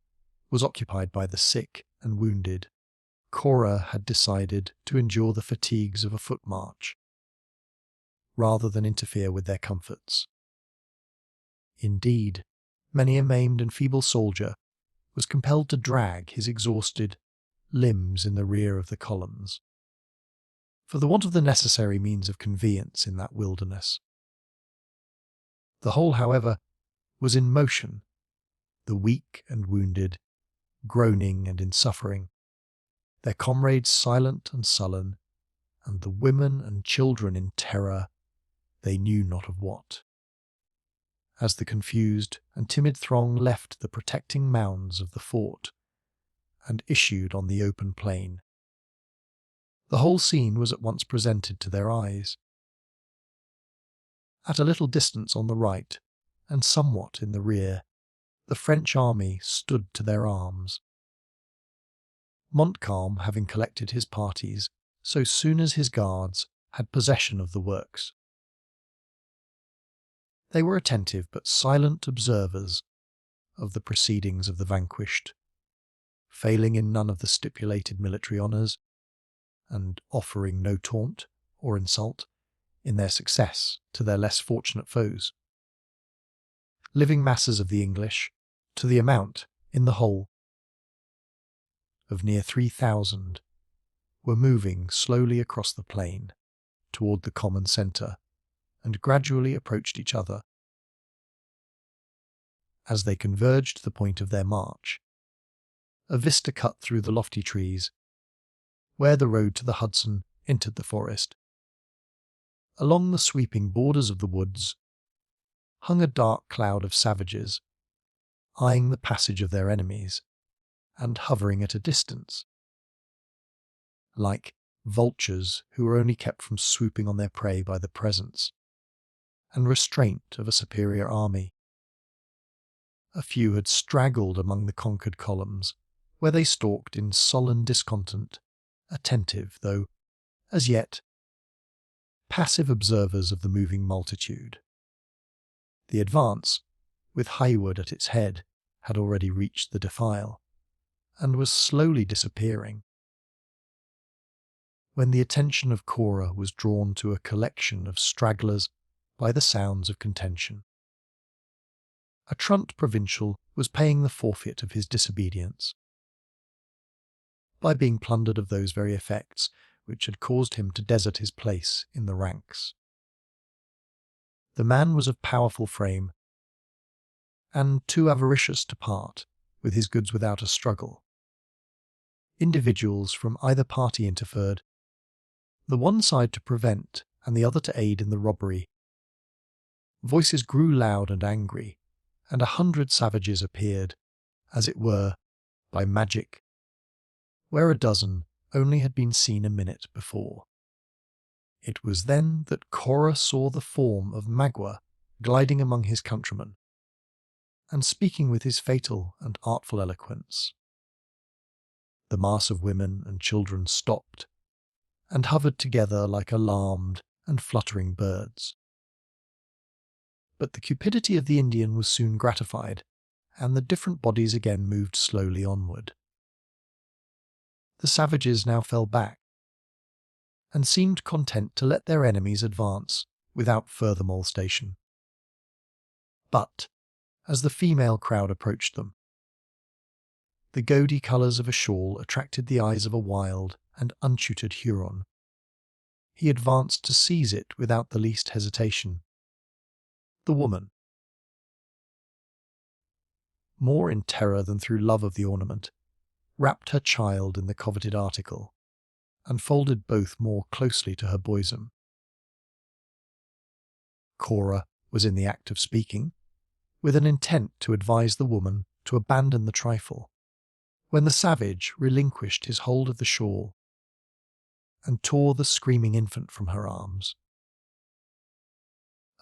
was occupied by the sick and wounded, Cora had decided to endure the fatigues of a foot march, rather than interfere with their comforts. Indeed, many a maimed and feeble soldier was compelled to drag his exhausted limbs in the rear of the columns, for the want of the necessary means of conveyance in that wilderness. The whole, however, was in motion, the weak and wounded, groaning and in suffering, their comrades silent and sullen, and the women and children in terror they knew not of what. As the confused and timid throng left the protecting mounds of the fort and issued on the open plain, the whole scene was at once presented to their eyes. At a little distance on the right, and somewhat in the rear, the French army stood to their arms. Montcalm having collected his parties so soon as his guards had possession of the works. They were attentive but silent observers of the proceedings of the vanquished, failing in none of the stipulated military honours, and offering no taunt or insult in their success to their less fortunate foes. Living masses of the English, to the amount, in the whole, of near 3,000, were moving slowly across the plain toward the common centre, and gradually approached each other. As they converged the point of their march, a vista cut through the lofty trees, where the road to the Hudson entered the forest. Along the sweeping borders of the woods hung a dark cloud of savages, eyeing the passage of their enemies and hovering at a distance, like vultures who were only kept from swooping on their prey by the presence and restraint of a superior army. A few had straggled among the conquered columns, where they stalked in sullen discontent, attentive, though, as yet, passive observers of the moving multitude. The advance, with Highwood at its head, had already reached the defile, and was slowly disappearing, when the attention of Cora was drawn to a collection of stragglers by the sounds of contention. A truant provincial was paying the forfeit of his disobedience by being plundered of those very effects which had caused him to desert his place in the ranks. The man was of powerful frame, and too avaricious to part with his goods without a struggle. Individuals from either party interfered, the one side to prevent and the other to aid in the robbery. Voices grew loud and angry, and 100 savages appeared, as it were, by magic, where a dozen only had been seen a minute before. It was then that Cora saw the form of Magua gliding among his countrymen, and speaking with his fatal and artful eloquence. The mass of women and children stopped, and hovered together like alarmed and fluttering birds. But the cupidity of the Indian was soon gratified, and the different bodies again moved slowly onward. The savages now fell back, and seemed content to let their enemies advance without further molestation. But, as the female crowd approached them, the gaudy colours of a shawl attracted the eyes of a wild and untutored Huron. He advanced to seize it without the least hesitation. The woman, more in terror than through love of the ornament, wrapped her child in the coveted article, and folded both more closely to her bosom. Cora was in the act of speaking, with an intent to advise the woman to abandon the trifle, when the savage relinquished his hold of the shawl and tore the screaming infant from her arms.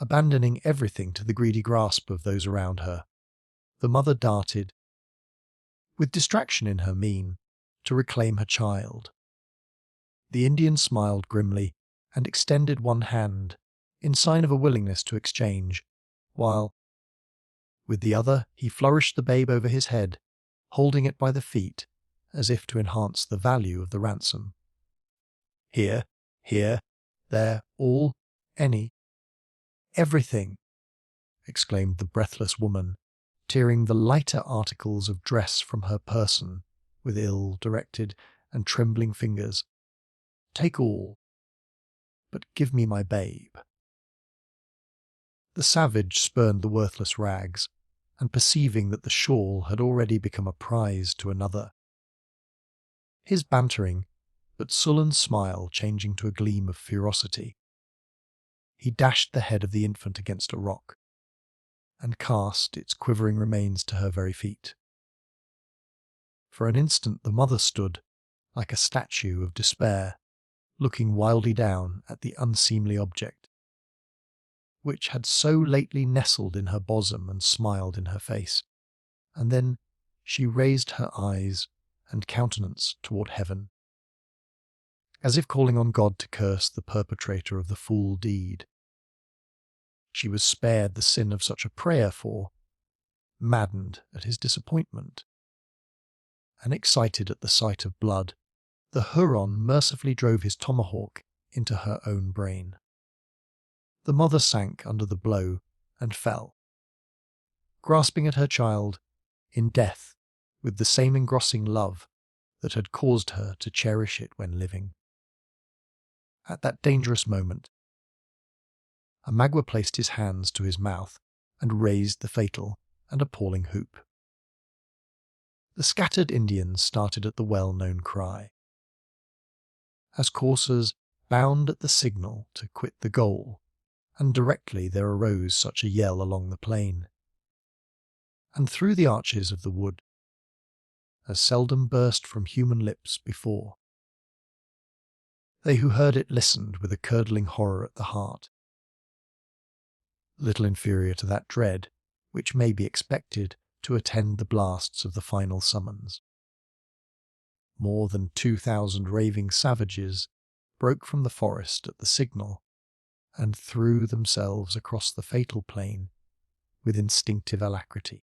Abandoning everything to the greedy grasp of those around her, the mother darted, with distraction in her mien, to reclaim her child. The Indian smiled grimly and extended one hand in sign of a willingness to exchange, while, with the other, he flourished the babe over his head, holding it by the feet as if to enhance the value of the ransom. Here, there, all, any, everything, exclaimed the breathless woman, tearing the lighter articles of dress from her person with ill-directed and trembling fingers. Take all, but give me my babe. The savage spurned the worthless rags, and perceiving that the shawl had already become a prize to another, his bantering but sullen smile changing to a gleam of ferocity, he dashed the head of the infant against a rock, and cast its quivering remains to her very feet. For an instant the mother stood, like a statue of despair, looking wildly down at the unseemly object, which had so lately nestled in her bosom and smiled in her face, and then she raised her eyes and countenance toward heaven, as if calling on God to curse the perpetrator of the fool deed. She was spared the sin of such a prayer, for, maddened at his disappointment, and excited at the sight of blood, the Huron mercifully drove his tomahawk into her own brain. The mother sank under the blow and fell, grasping at her child, in death, with the same engrossing love that had caused her to cherish it when living. At that dangerous moment, Magua placed his hands to his mouth and raised the fatal and appalling hoop. The scattered Indians started at the well-known cry, as coursers bound at the signal to quit the goal, and directly there arose such a yell along the plain. and through the arches of the wood, as seldom burst from human lips before. They who heard it listened with a curdling horror at the heart, little inferior to that dread which may be expected to attend the blasts of the final summons. More than 2,000 raving savages broke from the forest at the signal and threw themselves across the fatal plain with instinctive alacrity.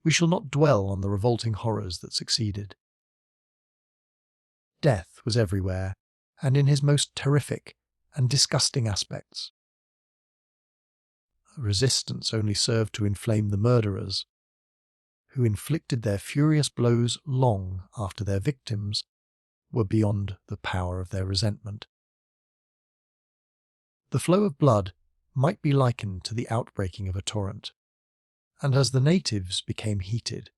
We shall not dwell on the revolting horrors that succeeded. Death was everywhere, and in his most terrific and disgusting aspects. Resistance only served to inflame the murderers, who inflicted their furious blows long after their victims were beyond the power of their resentment. The flow of blood might be likened to the outbreaking of a torrent, and as the natives became heated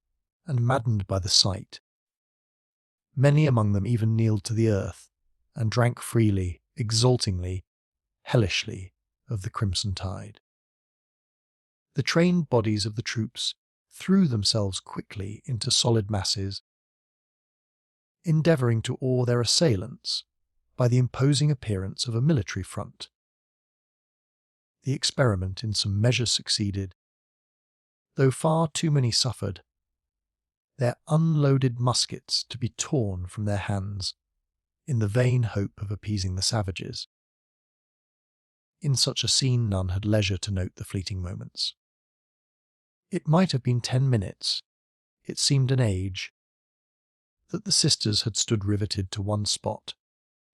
and maddened by the sight, many among them even kneeled to the earth and drank freely, exultingly, hellishly of the crimson tide. The trained bodies of the troops threw themselves quickly into solid masses, endeavouring to awe their assailants by the imposing appearance of a military front. The experiment in some measure succeeded, though far too many suffered, their unloaded muskets to be torn from their hands in the vain hope of appeasing the savages. In such a scene none had leisure to note the fleeting moments. It might have been 10 minutes, it seemed an age, that the sisters had stood riveted to one spot,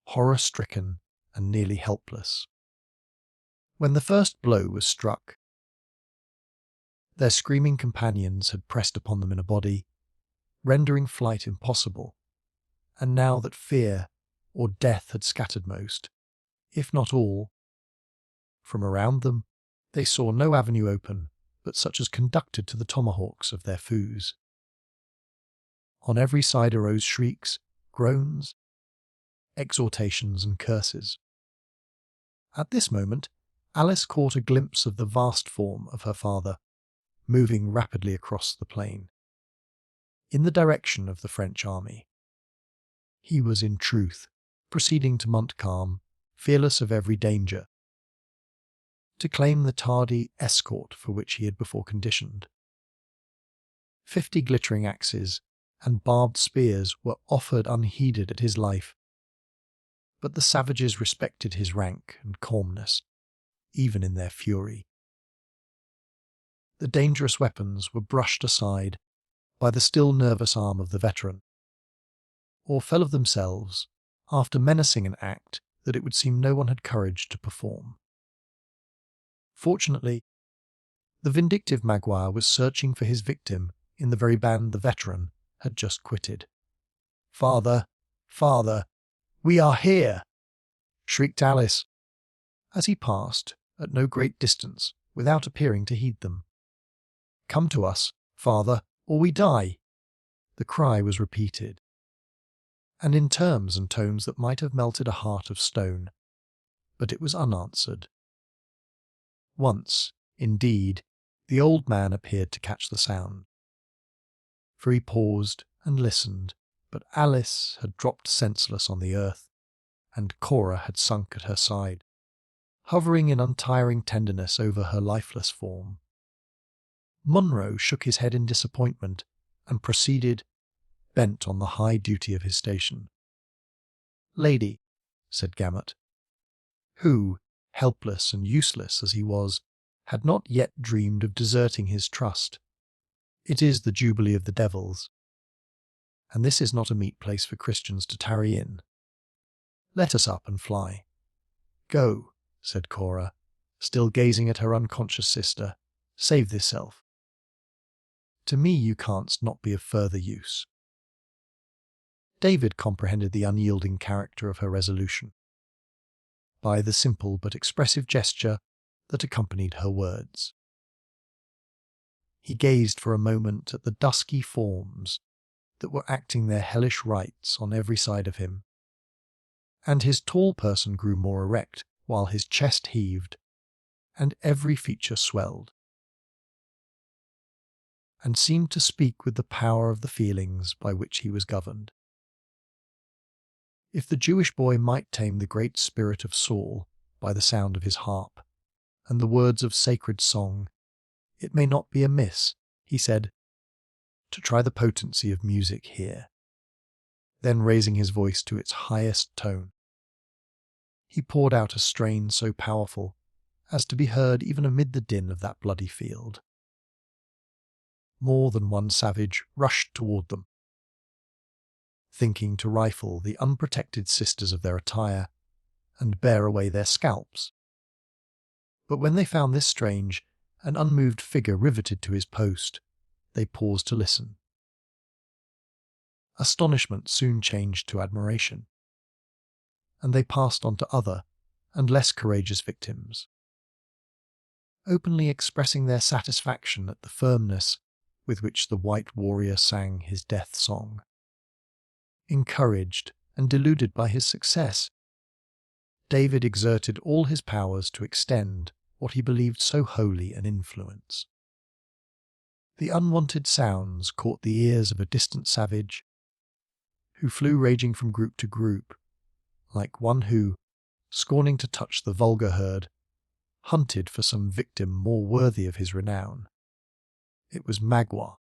horror-stricken and nearly helpless. When the first blow was struck, their screaming companions had pressed upon them in a body, rendering flight impossible, and now that fear or death had scattered most, if not all, from around them, they saw no avenue open but such as conducted to the tomahawks of their foes. On every side arose shrieks, groans, exhortations and curses. At this moment, Alice caught a glimpse of the vast form of her father, moving rapidly across the plain, in the direction of the French army. He was in truth proceeding to Montcalm, fearless of every danger, to claim the tardy escort for which he had before conditioned. 50 glittering axes and barbed spears were offered unheeded at his life, but the savages respected his rank and calmness, even in their fury. The dangerous weapons were brushed aside by the still nervous arm of the veteran, or fell of themselves after menacing an act that it would seem no one had courage to perform. Fortunately, the vindictive Magua was searching for his victim in the very band the veteran had just quitted. "Father, father, we are here!" shrieked Alice, as he passed at no great distance without appearing to heed them. "Come to us, father, or we die!" The cry was repeated, and in terms and tones that might have melted a heart of stone, but it was unanswered. Once, indeed, the old man appeared to catch the sound, for he paused and listened, but Alice had dropped senseless on the earth, and Cora had sunk at her side, hovering in untiring tenderness over her lifeless form. Munro shook his head in disappointment and proceeded, bent on the high duty of his station. "Lady," said Gamut, who, helpless and useless as he was, had not yet dreamed of deserting his trust, "it is the Jubilee of the Devils, and this is not a meet place for Christians to tarry in. Let us up and fly." "Go," said Cora, still gazing at her unconscious sister. "Save thyself. To me you canst not be of further use." David comprehended the unyielding character of her resolution by the simple but expressive gesture that accompanied her words. He gazed for a moment at the dusky forms that were acting their hellish rites on every side of him, and his tall person grew more erect while his chest heaved and every feature swelled. and seemed to speak with the power of the feelings by which he was governed. If the Jewish boy might tame the great spirit of Saul by the sound of his harp and the words of sacred song, it may not be amiss, he said, to try the potency of music here. Then raising his voice to its highest tone, he poured out a strain so powerful as to be heard even amid the din of that bloody field. More than one savage rushed toward them, thinking to rifle the unprotected sisters of their attire and bear away their scalps. But when they found this strange and unmoved figure riveted to his post, they paused to listen. Astonishment soon changed to admiration, and they passed on to other and less courageous victims, openly expressing their satisfaction at the firmness with which the white warrior sang his death song. Encouraged and deluded by his success, David exerted all his powers to extend what he believed so holy an influence. The unwanted sounds caught the ears of a distant savage, who flew raging from group to group, like one who, scorning to touch the vulgar herd, hunted for some victim more worthy of his renown. It was Magua,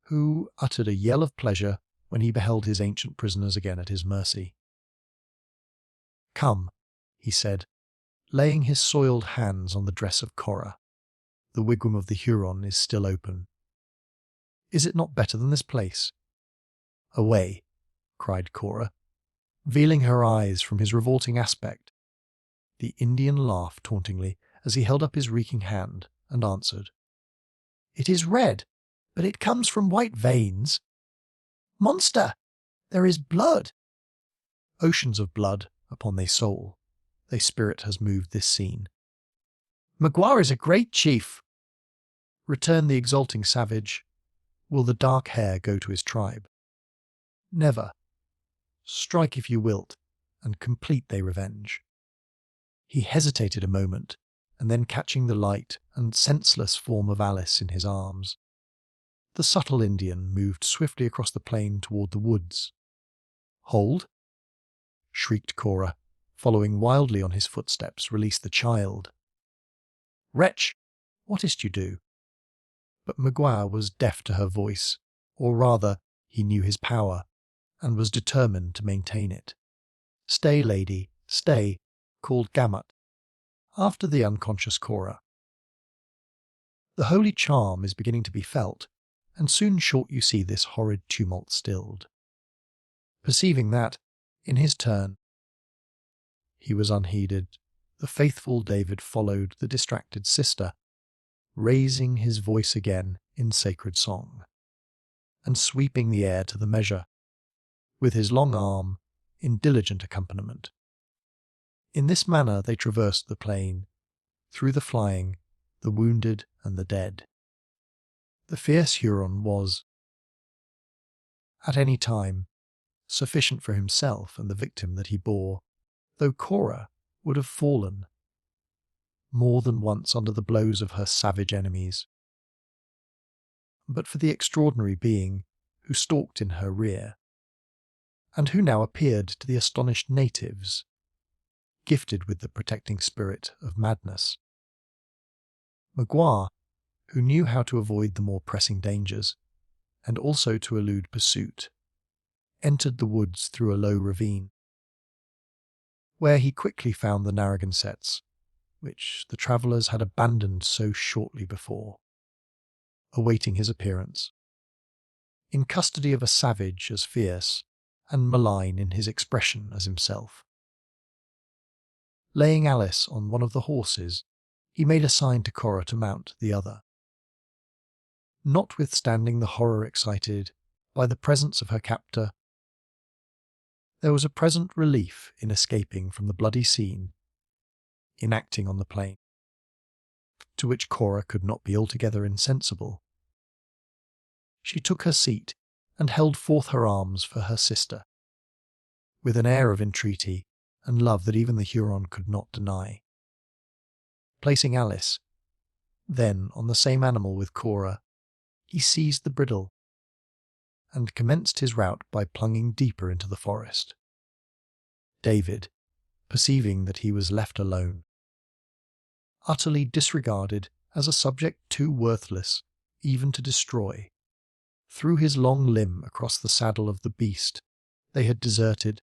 who uttered a yell of pleasure when he beheld his ancient prisoners again at his mercy. "Come," he said, laying his soiled hands on the dress of Cora. "The wigwam of the Huron is still open. Is it not better than this place?" "Away," cried Cora, veiling her eyes from his revolting aspect. The Indian laughed tauntingly as he held up his reeking hand and answered, "It is red, but it comes from white veins. Monster, there is blood." "Oceans of blood upon thy soul, thy spirit has moved this scene." "Magua is a great chief," returned the exulting savage. "Will the dark hair go to his tribe?" "Never. Strike if you wilt, and complete thy revenge." He hesitated a moment, and then catching the light and senseless form of Alice in his arms, the subtle Indian moved swiftly across the plain toward the woods. "Hold!" shrieked Cora, following wildly on his footsteps. "Release the child." "Wretch, what is't you do?" But Magua was deaf to her voice, or rather, he knew his power, and was determined to maintain it. "Stay, lady, stay," called Gamut, after the unconscious Cora. "The holy charm is beginning to be felt, and soon short you see this horrid tumult stilled." Perceiving that, in his turn, he was unheeded, the faithful David followed the distracted sister, raising his voice again in sacred song, and sweeping the air to the measure, with his long arm in diligent accompaniment. In this manner they traversed the plain, through the flying, the wounded, and the dead. The fierce Huron was, at any time, sufficient for himself and the victim that he bore, though Cora would have fallen more than once under the blows of her savage enemies, but for the extraordinary being who stalked in her rear, and who now appeared to the astonished natives, gifted with the protecting spirit of madness. Magua, who knew how to avoid the more pressing dangers, and also to elude pursuit, entered the woods through a low ravine, where he quickly found the Narragansetts, which the travellers had abandoned so shortly before, awaiting his appearance, in custody of a savage as fierce and malign in his expression as himself. Laying Alice on one of the horses, he made a sign to Cora to mount the other. Notwithstanding the horror excited by the presence of her captor, there was a present relief in escaping from the bloody scene, in acting on the plain, to which Cora could not be altogether insensible. She took her seat and held forth her arms for her sister, with an air of entreaty and love that even the Huron could not deny. Placing Alice, then on the same animal with Cora, he seized the bridle and commenced his route by plunging deeper into the forest. David, perceiving that he was left alone, utterly disregarded as a subject too worthless even to destroy, threw his long limb across the saddle of the beast they had deserted,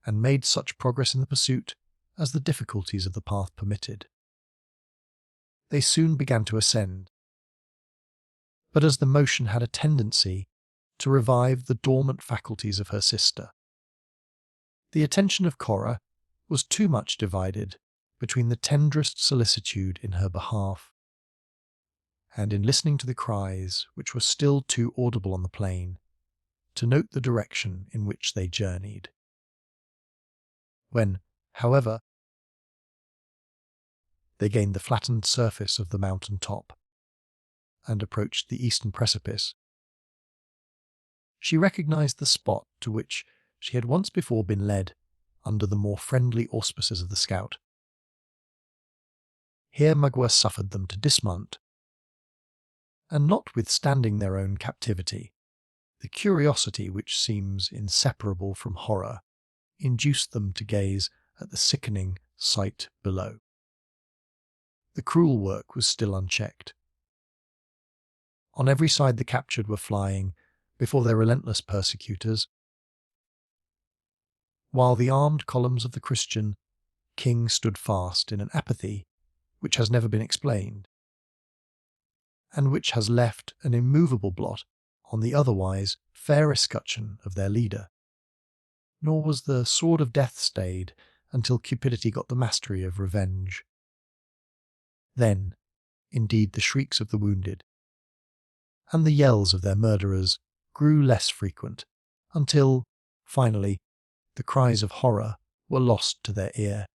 and made such progress in the pursuit as the difficulties of the path permitted. They soon began to ascend, but as the motion had a tendency to revive the dormant faculties of her sister, the attention of Cora was too much divided between the tenderest solicitude in her behalf and in listening to the cries which were still too audible on the plain to note the direction in which they journeyed. When, however, they gained the flattened surface of the mountain top and approached the eastern precipice, she recognized the spot to which she had once before been led under the more friendly auspices of the scout. Here Magua suffered them to dismount, and notwithstanding their own captivity, the curiosity which seems inseparable from horror induced them to gaze at the sickening sight below. The cruel work was still unchecked. On every side the captured were flying before their relentless persecutors, while the armed columns of the Christian king stood fast in an apathy which has never been explained, and which has left an immovable blot on the otherwise fair escutcheon of their leader. Nor was the sword of death stayed until cupidity got the mastery of revenge. Then, indeed, the shrieks of the wounded and the yells of their murderers grew less frequent, until, finally, the cries of horror were lost to their ear,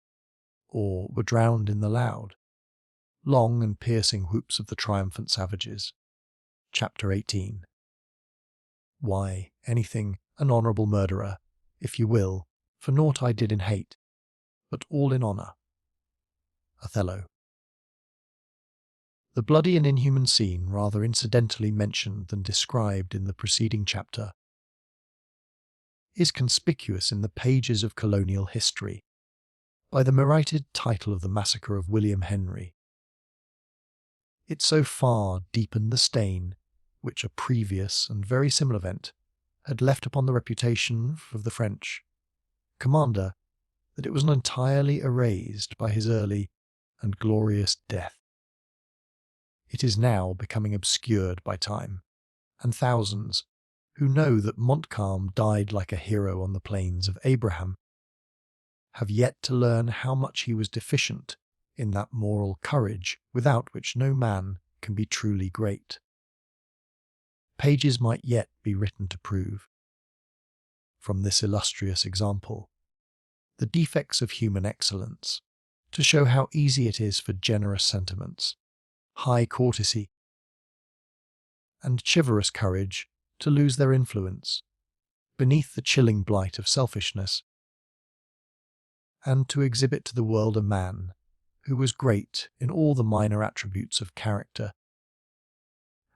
or were drowned in the loud, long and piercing whoops of the triumphant savages. Chapter 18. Why, anything, an honourable murderer, if you will, for naught I did in hate, but all in honour. Othello. The bloody and inhuman scene, rather incidentally mentioned than described in the preceding chapter, is conspicuous in the pages of colonial history by the merited title of the massacre of William Henry. It so far deepened the stain which a previous and very similar event had left upon the reputation of the French commander that it was not entirely erased by his early and glorious death. It is now becoming obscured by time, and thousands who know that Montcalm died like a hero on the plains of Abraham have yet to learn how much he was deficient in that moral courage without which no man can be truly great. Pages might yet be written to prove, from this illustrious example, the defects of human excellence, to show how easy it is for generous sentiments, high courtesy, and chivalrous courage to lose their influence beneath the chilling blight of selfishness, and to exhibit to the world a man who was great in all the minor attributes of character,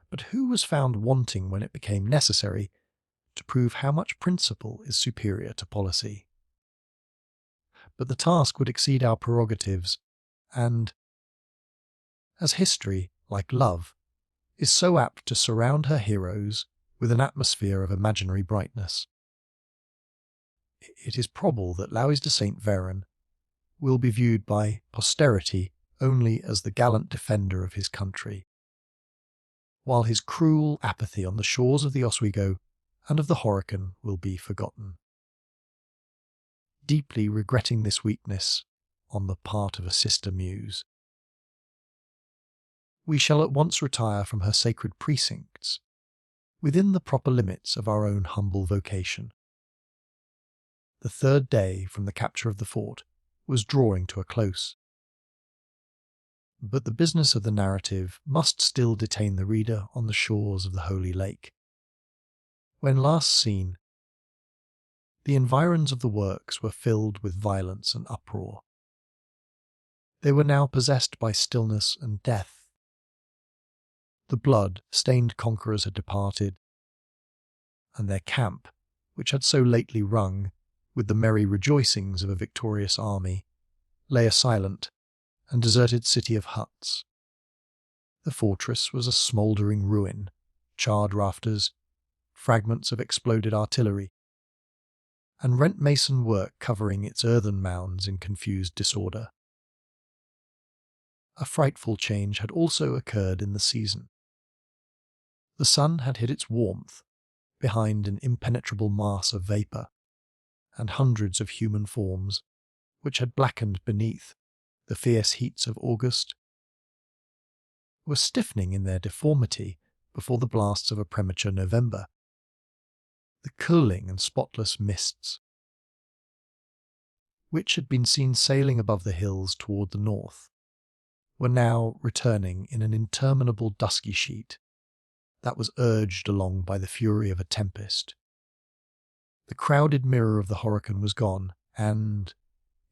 but who was found wanting when it became necessary to prove how much principle is superior to policy. But the task would exceed our prerogatives, and, as history, like love, is so apt to surround her heroes with an atmosphere of imaginary brightness, it is probable that Louis de Saint Véran will be viewed by posterity only as the gallant defender of his country, while his cruel apathy on the shores of the Oswego and of the Horican will be forgotten. Deeply regretting this weakness on the part of a sister muse, we shall at once retire from her sacred precincts within the proper limits of our own humble vocation. The third day from the capture of the fort was drawing to a close, but the business of the narrative must still detain the reader on the shores of the Holy Lake. When last seen, the environs of the works were filled with violence and uproar. They were now possessed by stillness and death. The blood-stained conquerors had departed, and their camp, which had so lately rung with the merry rejoicings of a victorious army, lay a silent and deserted city of huts. The fortress was a smouldering ruin, charred rafters, fragments of exploded artillery, and rent mason work covering its earthen mounds in confused disorder. A frightful change had also occurred in the season. The sun had hid its warmth behind an impenetrable mass of vapour, and hundreds of human forms, which had blackened beneath the fierce heats of August, were stiffening in their deformity before the blasts of a premature November. The cooling and spotless mists, which had been seen sailing above the hills toward the north, were now returning in an interminable dusky sheet that was urged along by the fury of a tempest. The crowded mirror of the hurricane was gone, and,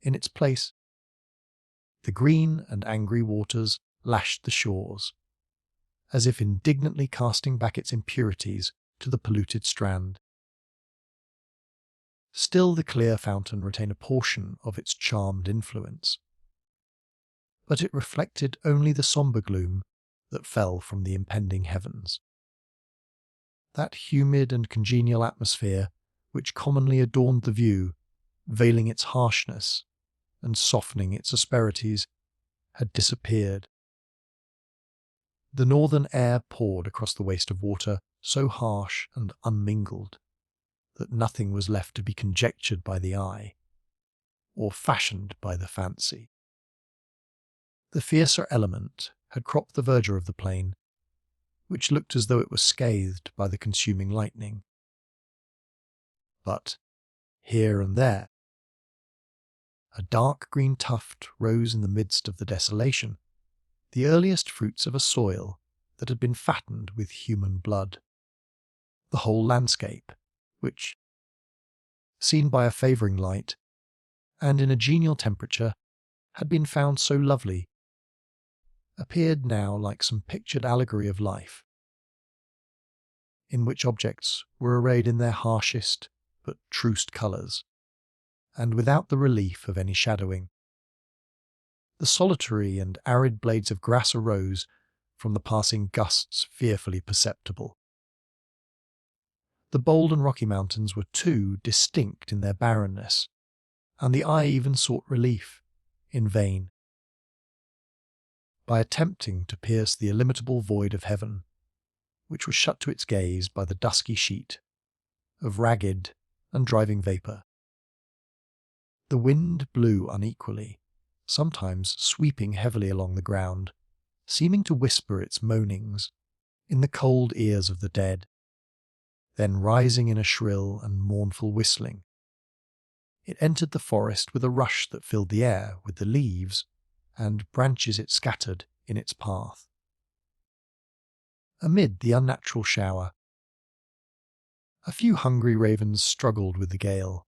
in its place, the green and angry waters lashed the shores, as if indignantly casting back its impurities to the polluted strand. Still the clear fountain retained a portion of its charmed influence, but it reflected only the sombre gloom that fell from the impending heavens. That humid and congenial atmosphere which commonly adorned the view, veiling its harshness and softening its asperities, had disappeared. The northern air poured across the waste of water so harsh and unmingled that nothing was left to be conjectured by the eye or fashioned by the fancy. The fiercer element had cropped the verdure of the plain, which looked as though it was scathed by the consuming lightning. But, here and there, a dark green tuft rose in the midst of the desolation, the earliest fruits of a soil that had been fattened with human blood. The whole landscape, which, seen by a favouring light, and in a genial temperature, had been found so lovely, appeared now like some pictured allegory of life, in which objects were arrayed in their harshest but truest colours, and without the relief of any shadowing. The solitary and arid blades of grass arose from the passing gusts fearfully perceptible. The bold and rocky mountains were too distinct in their barrenness, and the eye even sought relief, in vain, by attempting to pierce the illimitable void of heaven, which was shut to its gaze by the dusky sheet of ragged and driving vapour. The wind blew unequally, sometimes sweeping heavily along the ground, seeming to whisper its moanings in the cold ears of the dead, then rising in a shrill and mournful whistling. It entered the forest with a rush that filled the air with the leaves and branches it scattered in its path. Amid the unnatural shower, a few hungry ravens struggled with the gale,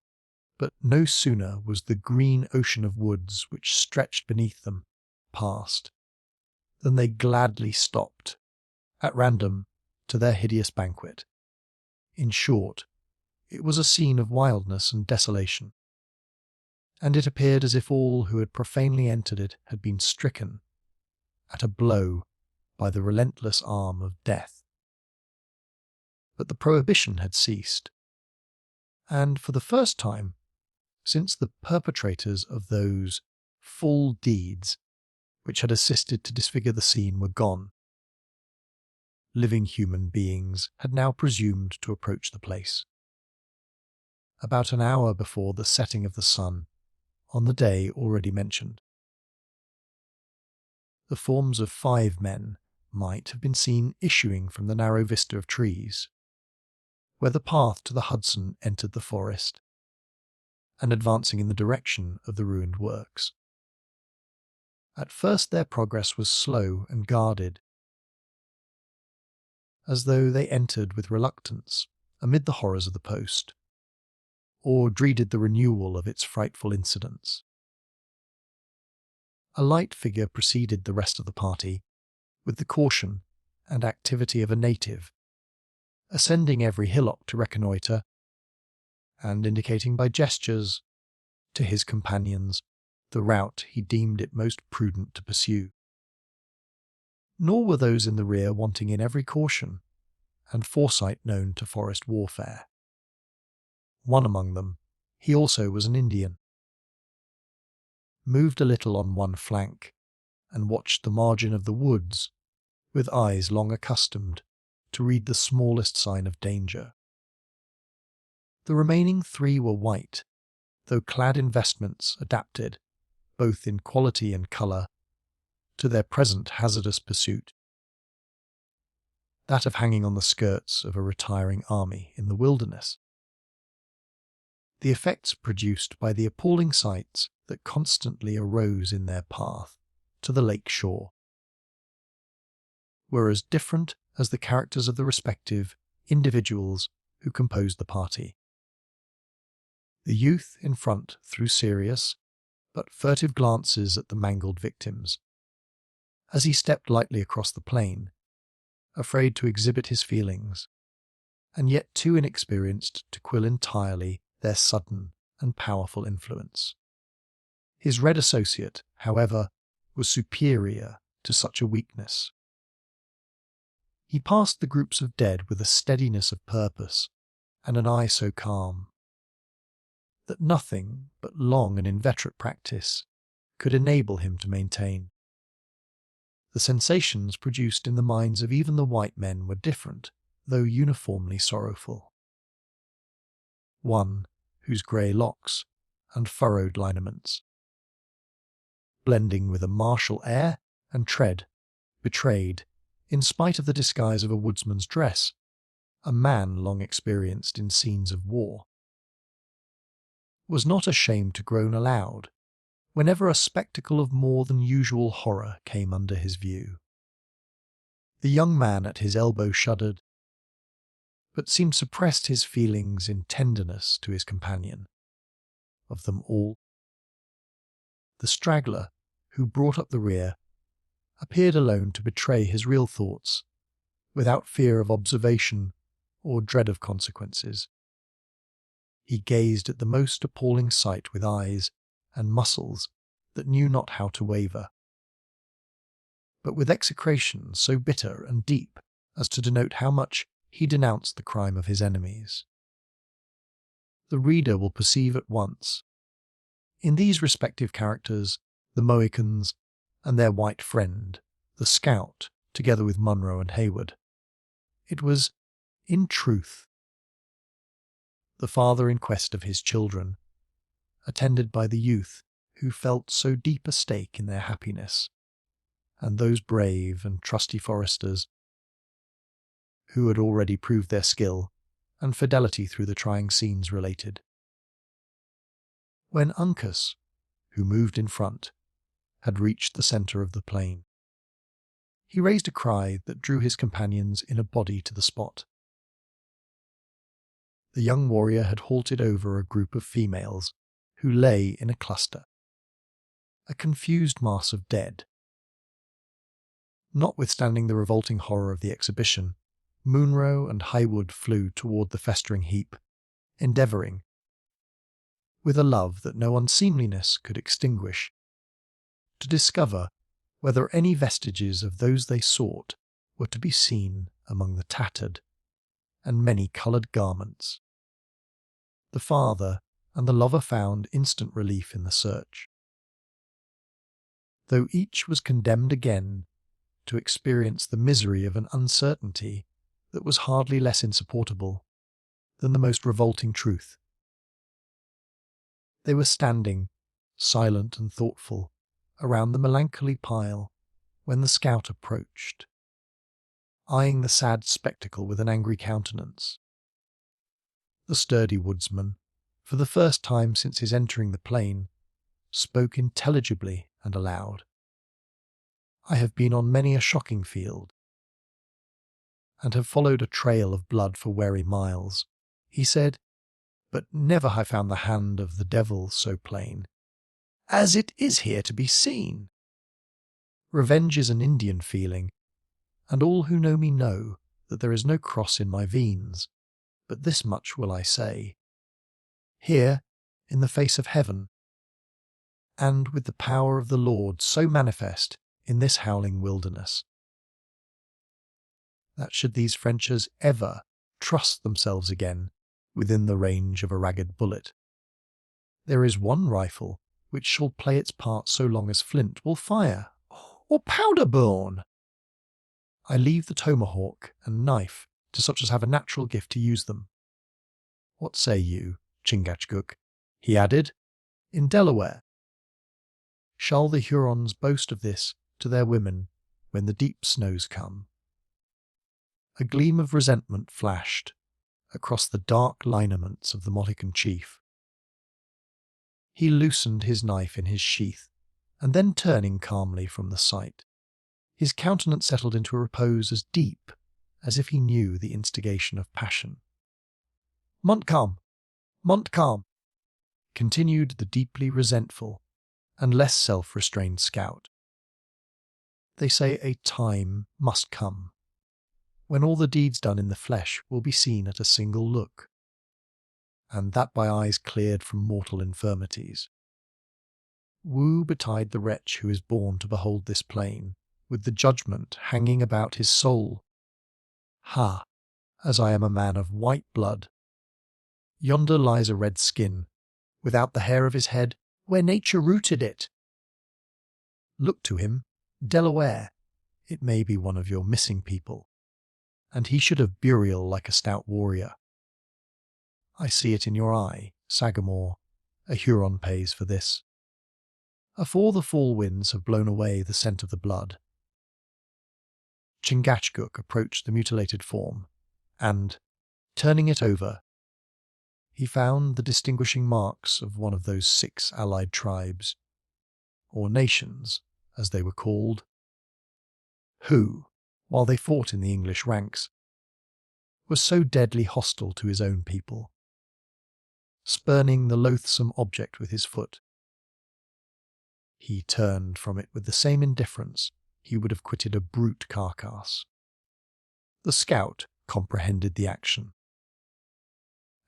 but no sooner was the green ocean of woods which stretched beneath them past, than they gladly stopped, at random, to their hideous banquet. In short, it was a scene of wildness and desolation, and it appeared as if all who had profanely entered it had been stricken at a blow by the relentless arm of death. But the prohibition had ceased, and for the first time since the perpetrators of those full deeds which had assisted to disfigure the scene were gone, living human beings had now presumed to approach the place. About an hour before the setting of the sun, on the day already mentioned, the forms of 5 men might have been seen issuing from the narrow vista of trees, where the path to the Hudson entered the forest, and advancing in the direction of the ruined works. At first their progress was slow and guarded, as though they entered with reluctance amid the horrors of the post, or dreaded the renewal of its frightful incidents. A light figure preceded the rest of the party, with the caution and activity of a native, ascending every hillock to reconnoitre, and indicating by gestures to his companions the route he deemed it most prudent to pursue. Nor were those in the rear wanting in every caution and foresight known to forest warfare. One among them, he also was an Indian, moved a little on one flank and watched the margin of the woods with eyes long accustomed to read the smallest sign of danger. The remaining three were white, though clad in vestments adapted, both in quality and colour, to their present hazardous pursuit, that of hanging on the skirts of a retiring army in the wilderness. The effects produced by the appalling sights that constantly arose in their path to the lake shore were as different as the characters of the respective individuals who composed the party. The youth in front threw serious but furtive glances at the mangled victims as he stepped lightly across the plain, afraid to exhibit his feelings, and yet too inexperienced to quell entirely their sudden and powerful influence. His red associate, however, was superior to such a weakness. He passed the groups of dead with a steadiness of purpose and an eye so calm that nothing but long and inveterate practice could enable him to maintain. The sensations produced in the minds of even the white men were different, though uniformly sorrowful. One, whose grey locks and furrowed lineaments, blending with a martial air and tread, betrayed, in spite of the disguise of a woodsman's dress, a man long experienced in scenes of war, was not ashamed to groan aloud whenever a spectacle of more than usual horror came under his view. The young man at his elbow shuddered, but seemed suppressed his feelings in tenderness to his companion. Of them all, the straggler, who brought up the rear, appeared alone to betray his real thoughts, without fear of observation or dread of consequences. He gazed at the most appalling sight with eyes and muscles that knew not how to waver, but with execration so bitter and deep as to denote how much he denounced the crime of his enemies. The reader will perceive at once, in these respective characters, the Mohicans and their white friend, the scout, together with Munro and Hayward, it was, in truth, the father in quest of his children, attended by the youth who felt so deep a stake in their happiness, and those brave and trusty foresters who had already proved their skill and fidelity through the trying scenes related. When Uncas, who moved in front, had reached the centre of the plain, he raised a cry that drew his companions in a body to the spot. The young warrior had halted over a group of females who lay in a cluster, a confused mass of dead. Notwithstanding the revolting horror of the exhibition, Munro and Highwood flew toward the festering heap, endeavouring, with a love that no unseemliness could extinguish, to discover whether any vestiges of those they sought were to be seen among the tattered and many-coloured garments. The father and the lover found instant relief in the search, though each was condemned again to experience the misery of an uncertainty that was hardly less insupportable than the most revolting truth. They were standing, silent and thoughtful, around the melancholy pile when the scout approached, eyeing the sad spectacle with an angry countenance. The sturdy woodsman, for the first time since his entering the plain, spoke intelligibly and aloud. "I have been on many a shocking field, and have followed a trail of blood for weary miles," he said, "but never have I found the hand of the devil so plain as it is here to be seen. Revenge is an Indian feeling, and all who know me know that there is no cross in my veins, but this much will I say. Here, in the face of heaven, and with the power of the Lord so manifest in this howling wilderness, that should these Frenchers ever trust themselves again within the range of a ragged bullet, there is one rifle which shall play its part so long as flint will fire, or powder burn. I leave the tomahawk and knife to such as have a natural gift to use them. What say you, Chingachgook? He added, in Delaware. Shall the Hurons boast of this to their women when the deep snows come? A gleam of resentment flashed across the dark lineaments of the Mohican chief. He loosened his knife in his sheath, and then turning calmly from the sight, his countenance settled into a repose as deep as if he knew the instigation of passion. Montcalm, Montcalm, continued the deeply resentful and less self-restrained scout. They say a time must come when all the deeds done in the flesh will be seen at a single look, and that by eyes cleared from mortal infirmities. Woe betide the wretch who is born to behold this plain, with the judgment hanging about his soul. Ha, as I am a man of white blood. Yonder lies a red skin, without the hair of his head, where nature rooted it. Look to him, Delaware, it may be one of your missing people, and he should have burial like a stout warrior. I see it in your eye, Sagamore, a Huron pays for this. Afore the fall winds have blown away the scent of the blood. Chingachgook approached the mutilated form, and, turning it over, he found the distinguishing marks of one of those 6 allied tribes, or nations, as they were called, who, while they fought in the English ranks, were so deadly hostile to his own people, spurning the loathsome object with his foot. He turned from it with the same indifference he would have quitted a brute carcass. The scout comprehended the action,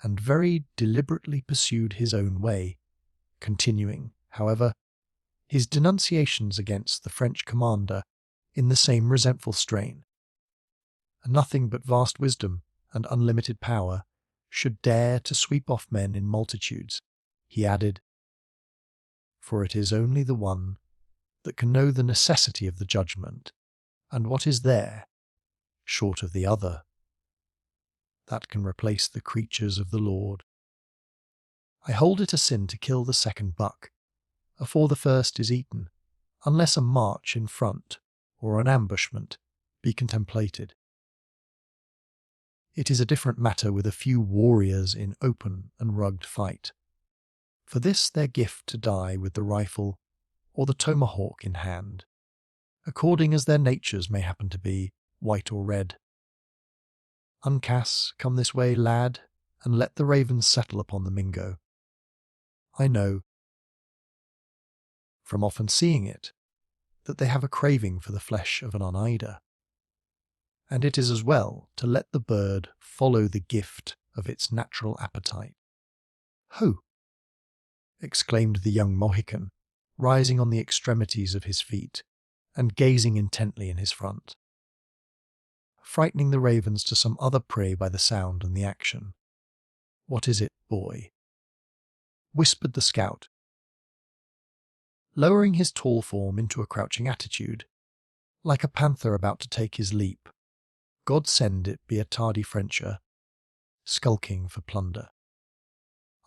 and very deliberately pursued his own way, continuing, however, his denunciations against the French commander in the same resentful strain. Nothing but vast wisdom and unlimited power should dare to sweep off men in multitudes, he added, for it is only the one that can know the necessity of the judgment, and what is there, short of the other, that can replace the creatures of the Lord. I hold it a sin to kill the second buck, afore the first is eaten, unless a march in front, or an ambushment, be contemplated. It is a different matter with a few warriors in open and rugged fight. For this their gift to die with the rifle or the tomahawk in hand, according as their natures may happen to be, white or red. Uncas, come this way, lad, and let the ravens settle upon the Mingo. I know, from often seeing it, that they have a craving for the flesh of an Oneida, and it is as well to let the bird follow the gift of its natural appetite. Ho! Exclaimed the young Mohican, rising on the extremities of his feet, and gazing intently in his front, frightening the ravens to some other prey by the sound and the action. What is it, boy? Whispered the scout, lowering his tall form into a crouching attitude, like a panther about to take his leap. God send it be a tardy Frencher, skulking for plunder.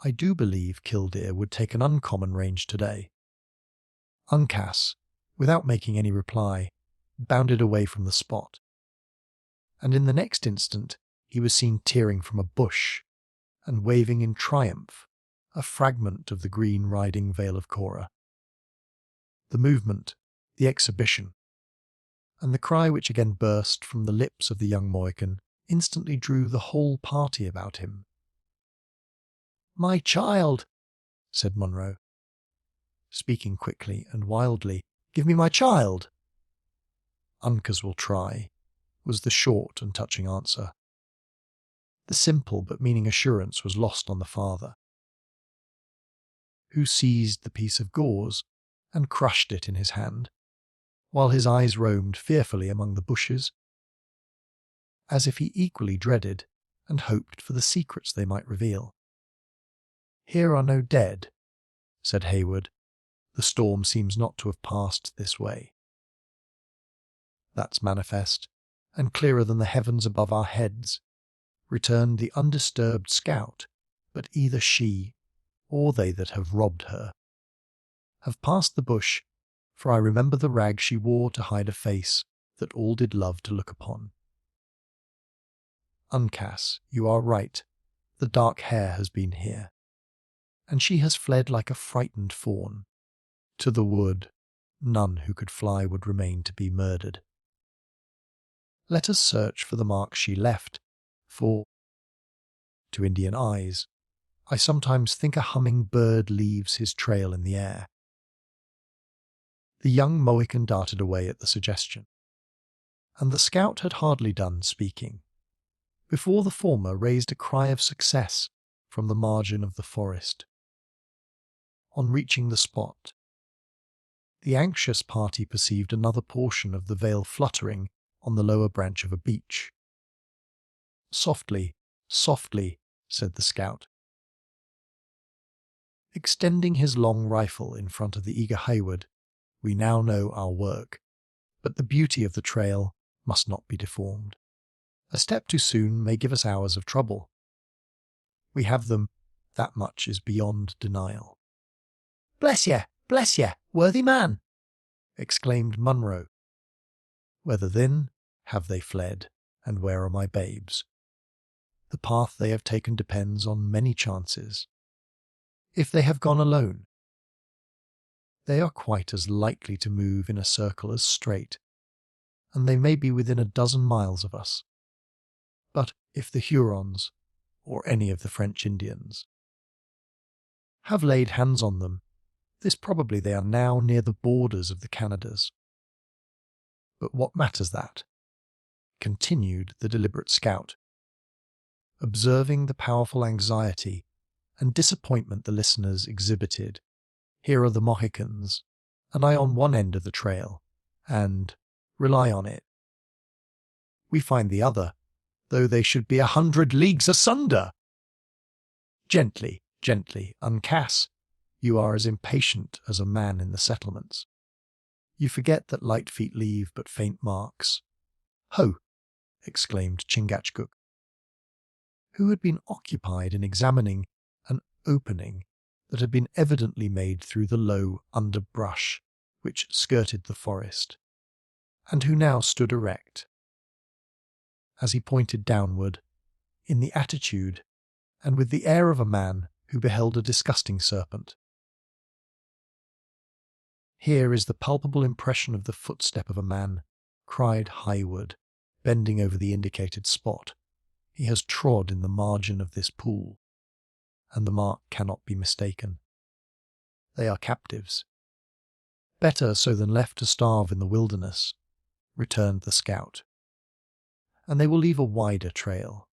I do believe Killdeer would take an uncommon range today. Uncas, without making any reply, bounded away from the spot, and in the next instant he was seen tearing from a bush and waving in triumph a fragment of the green riding veil of Cora. The movement, the exhibition, and the cry which again burst from the lips of the young Mohican instantly drew the whole party about him. "My child," said Munro, speaking quickly and wildly. "Give me my child." Uncas will try, was the short and touching answer. The simple but meaning assurance was lost on the father, who seized the piece of gauze and crushed it in his hand, while his eyes roamed fearfully among the bushes, as if he equally dreaded and hoped for the secrets they might reveal. "Here are no dead," said Hayward. "The storm seems not to have passed this way." "That's manifest, and clearer than the heavens above our heads," returned the undisturbed scout, "but either she, or they that have robbed her, have passed the bush, for I remember the rag she wore to hide a face that all did love to look upon." "Uncas, you are right. The dark hair has been here, and she has fled like a frightened fawn. To the wood, none who could fly would remain to be murdered. Let us search for the marks she left, for, to Indian eyes, I sometimes think a humming bird leaves his trail in the air." The young Mohican darted away at the suggestion, and the scout had hardly done speaking before the former raised a cry of success from the margin of the forest. On reaching the spot, the anxious party perceived another portion of the veil fluttering on the lower branch of a beech. "Softly, softly," said the scout, extending his long rifle in front of the eager Hayward. "We now know our work, but the beauty of the trail must not be deformed. A step too soon may give us hours of trouble. We have them, that much is beyond denial." Bless ye, worthy man!" exclaimed Munro. "Whether then have they fled, and where are my babes? The path they have taken depends on many chances. If they have gone alone, they are quite as likely to move in a circle as straight, and they may be within a dozen miles of us. But if the Hurons, or any of the French Indians, have laid hands on them, this probably they are now near the borders of the Canadas. But what matters that?" continued the deliberate scout, observing the powerful anxiety and disappointment the listeners exhibited. "Here are the Mohicans, and I on one end of the trail, and, rely on it, we find the other, though they should be 100 leagues asunder." "Gently, gently, Uncas. You are as impatient as a man in the settlements. You forget that light feet leave but faint marks." "Ho!" exclaimed Chingachgook, who had been occupied in examining an opening that had been evidently made through the low underbrush which skirted the forest, and who now stood erect, as he pointed downward, in the attitude and with the air of a man who beheld a disgusting serpent. "Here is the palpable impression of the footstep of a man," cried Hayward, bending over the indicated spot. "He has trod in the margin of this pool, and the mark cannot be mistaken. They are captives." "Better so than left to starve in the wilderness," returned the scout, "and they will leave a wider trail.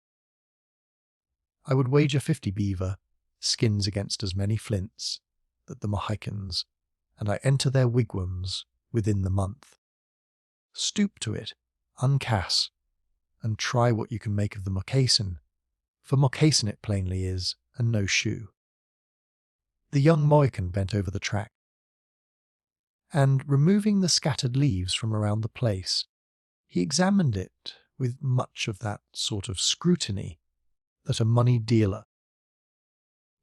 I would wager 50 beaver, skins against as many flints, that the Mohicans, and I enter their wigwams within the month. Stoop to it, Uncas, and try what you can make of the moccasin, for moccasin it plainly is, and no shoe." The young Mohican bent over the track, and, removing the scattered leaves from around the place, he examined it with much of that sort of scrutiny that a money dealer,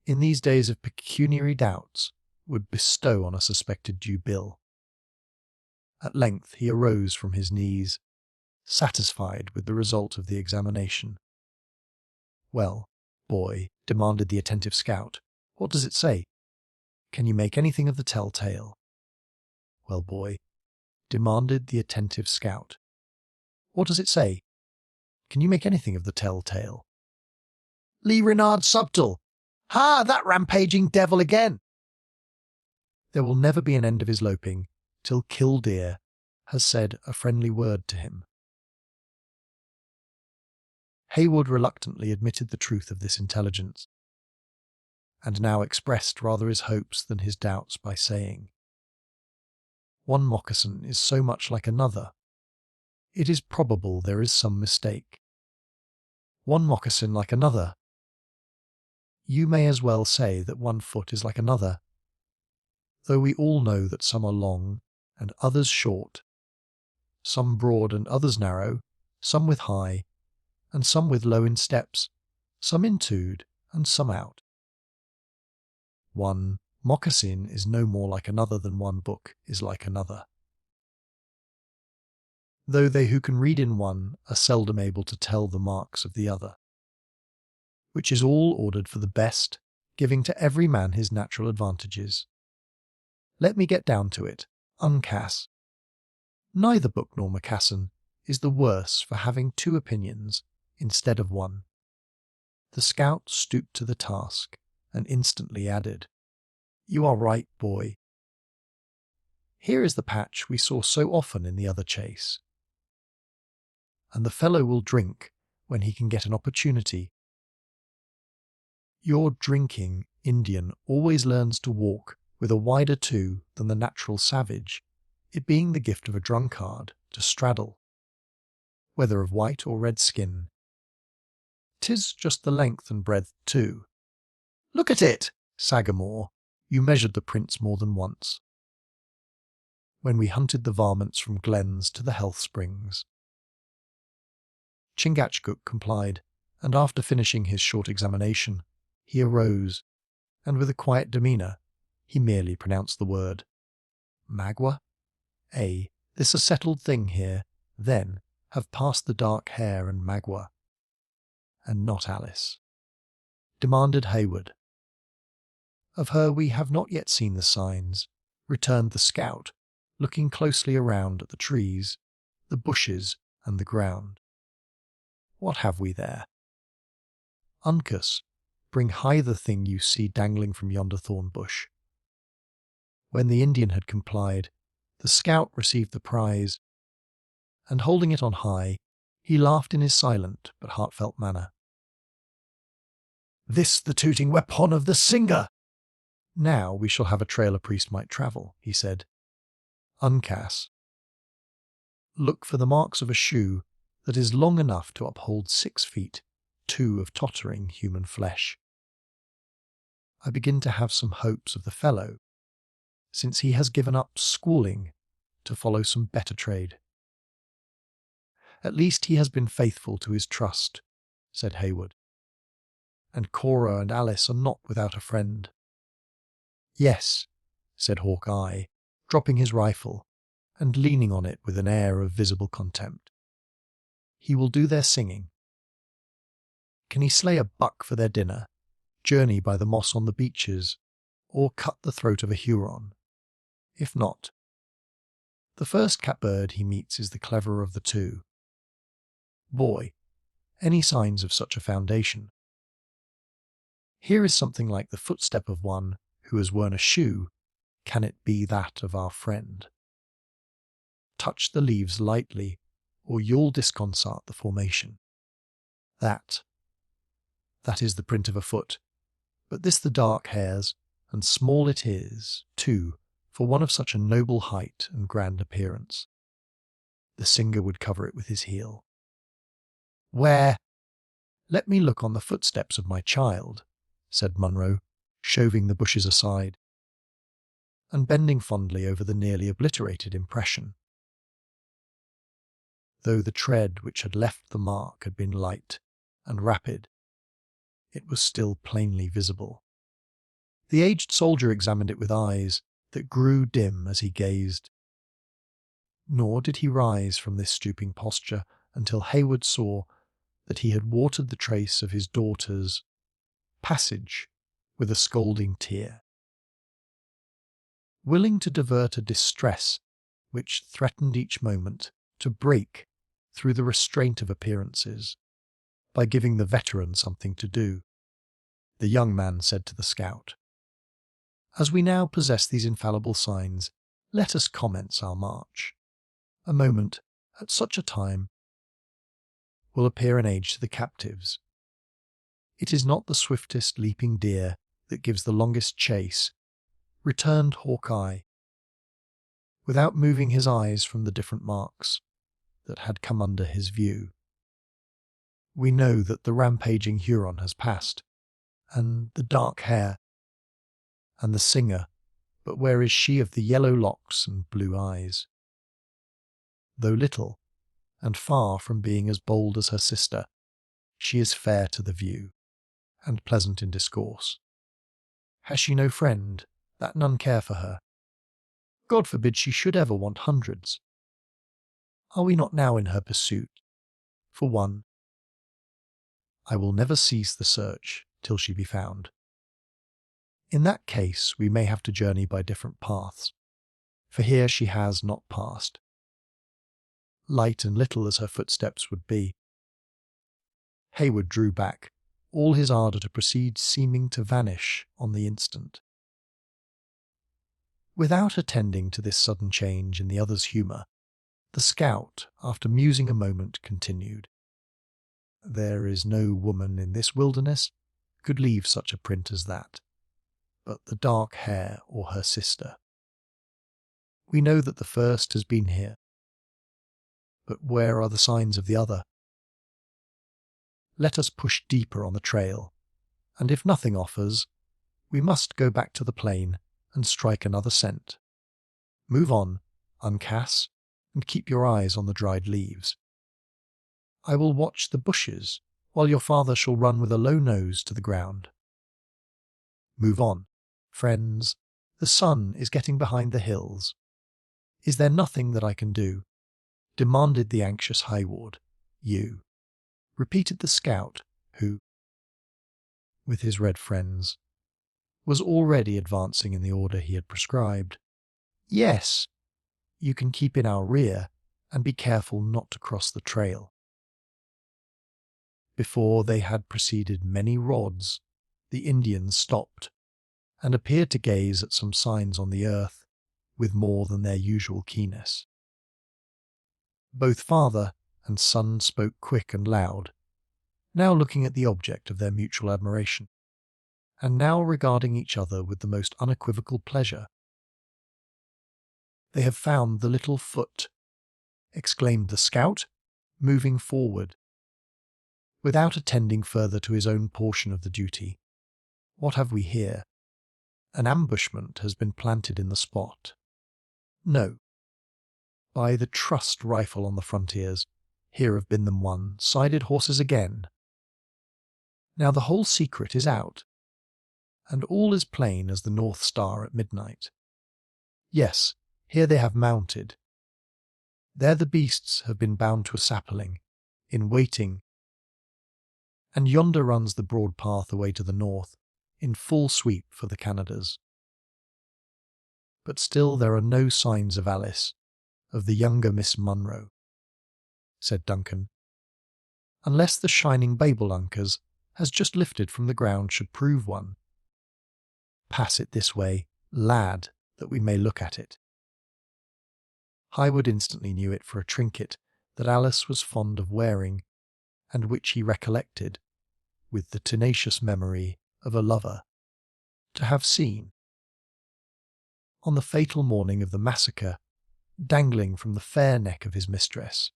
in these days of pecuniary doubts, would bestow on a suspected due bill. At length he arose from his knees, satisfied with the result of the examination. "Well, boy," demanded the attentive scout, "what does it say? Can you make anything of the tell-tale?" "Well, boy," demanded the attentive scout, "what does it say? Can you make anything of the tell-tale?" "Lee Renard Subtle! Ha, that rampaging devil again!" "There will never be an end of his loping till Killdeer has said a friendly word to him." Hayward reluctantly admitted the truth of this intelligence, and now expressed rather his hopes than his doubts by saying, "One moccasin is so much like another, it is probable there is some mistake. One moccasin like another. You may as well say that one foot is like another, though we all know that some are long and others short, some broad and others narrow, some with high, and some with low in steps, some intoed and some out. One moccasin is no more like another than one book is like another. Though they who can read in one are seldom able to tell the marks of the other, which is all ordered for the best, giving to every man his natural advantages. Let me get down to it, uncass. Neither book nor moccasin is the worse for having two opinions instead of one." The scout stooped to the task and instantly added, "You are right, boy. Here is the patch we saw so often in the other chase, and the fellow will drink when he can get an opportunity. Your drinking Indian always learns to walk with a wider toe than the natural savage, it being the gift of a drunkard to straddle, whether of white or red skin. 'Tis just the length and breadth too. Look at it, Sagamore, you measured the prints more than once, when we hunted the varmints from glens to the health springs." Chingachgook complied, and after finishing his short examination, he arose, and with a quiet demeanour, he merely pronounced the word, "Magua? This a settled thing here, then, have passed the dark hair and Magua, and not Alice?" demanded Hayward. "Of her we have not yet seen the signs," returned the scout, looking closely around at the trees, the bushes, and the ground. "What have we there? Uncas, bring high the thing you see dangling from yonder thorn bush." When the Indian had complied, the scout received the prize, and holding it on high, he laughed in his silent but heartfelt manner. "This the tooting weapon of the singer! Now we shall have a trail a priest might travel," he said. "Uncass, look for the marks of a shoe that is long enough to uphold 6 feet, 2 of tottering human flesh. I begin to have some hopes of the fellow, since he has given up schooling to follow some better trade." "At least he has been faithful to his trust," said Hayward. "And Cora and Alice are not without a friend." "Yes," said Hawkeye, dropping his rifle and leaning on it with an air of visible contempt. "He will do their singing. Can he slay a buck for their dinner, journey by the moss on the beaches, or cut the throat of a Huron? If not, the first catbird he meets is the cleverer of the two. Boy, any signs of such a foundation? Here is something like the footstep of one who has worn a shoe. Can it be that of our friend? Touch the leaves lightly, or you'll disconcert the formation. That is the print of a foot, but this the dark hairs, and small it is, too, for one of such a noble height and grand appearance. The singer would cover it with his heel. Where? Let me look on the footsteps of my child, said Munro, shoving the bushes aside, and bending fondly over the nearly obliterated impression. Though the tread which had left the mark had been light and rapid, it was still plainly visible. The aged soldier examined it with eyes that grew dim as he gazed. Nor did he rise from this stooping posture until Hayward saw that he had watered the trace of his daughter's passage with a scalding tear. Willing to divert a distress which threatened each moment to break through the restraint of appearances, by giving the veteran something to do, the young man said to the scout, "As we now possess these infallible signs, let us commence our march. A moment, at such a time, will appear an age to the captives. It is not the swiftest leaping deer that gives the longest chase, returned Hawkeye, without moving his eyes from the different marks that had come under his view. We know that the rampaging Huron has passed, and the dark hair, and the singer, but where is she of the yellow locks and blue eyes? Though little, and far from being as bold as her sister, she is fair to the view, and pleasant in discourse. Has she no friend, that none care for her? God forbid she should ever want hundreds. Are we not now in her pursuit? For one, I will never cease the search till she be found. In that case we may have to journey by different paths, for here she has not passed. Light and little as her footsteps would be. Hayward drew back, all his ardour to proceed seeming to vanish on the instant. Without attending to this sudden change in the other's humour, the scout, after musing a moment, continued. There is no woman in this wilderness could leave such a print as that, but the dark hair or her sister. We know that the first has been here, but where are the signs of the other? Let us push deeper on the trail, and if nothing offers, we must go back to the plain and strike another scent. Move on, Uncas, and keep your eyes on the dried leaves. I will watch the bushes, while your father shall run with a low nose to the ground. Move on, friends, the sun is getting behind the hills. Is there nothing that I can do? Demanded the anxious Hayward. You, repeated the scout, who, with his red friends, was already advancing in the order he had prescribed. Yes, you can keep in our rear, and be careful not to cross the trail. Before they had proceeded many rods, the Indians stopped, and appeared to gaze at some signs on the earth with more than their usual keenness. Both father and son spoke quick and loud, now looking at the object of their mutual admiration, and now regarding each other with the most unequivocal pleasure. They have found the little foot, exclaimed the scout, moving forward. Without attending further to his own portion of the duty, what have we here? An ambushment has been planted in the spot. No. By the trust rifle on the frontiers, here have been them one-sided horses again. Now the whole secret is out, and all is plain as the North Star at midnight. Yes, here they have mounted. There the beasts have been bound to a sapling, in waiting, and yonder runs the broad path away to the north, in full sweep for the Canadas. But still there are no signs of Alice, of the younger Miss Munro, said Duncan, unless the shining Babel anchors has just lifted from the ground should prove one. Pass it this way, lad, that we may look at it. Hayward instantly knew it for a trinket that Alice was fond of wearing, and which he recollected, with the tenacious memory of a lover, to have seen, on the fatal morning of the massacre, dangling from the fair neck of his mistress.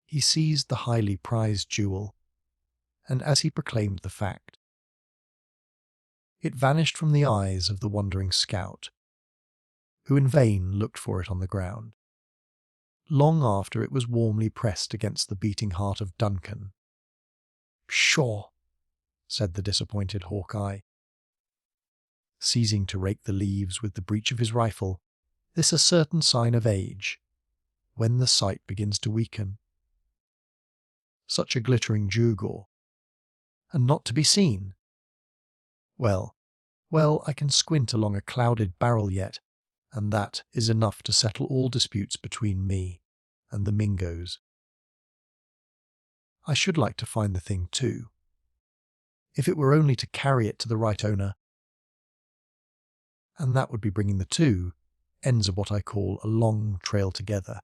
He seized the highly prized jewel, and as he proclaimed the fact, it vanished from the eyes of the wondering scout, who in vain looked for it on the ground. Long after it was warmly pressed against the beating heart of Duncan. Pshaw, said the disappointed Hawkeye, ceasing to rake the leaves with the breech of his rifle, this a certain sign of age, when the sight begins to weaken. Such a glittering gewgaw, and not to be seen. Well, I can squint along a clouded barrel yet, and that is enough to settle all disputes between me and the Mingoes. I should like to find the thing too, if it were only to carry it to the right owner, and that would be bringing the two ends of what I call a long trail together,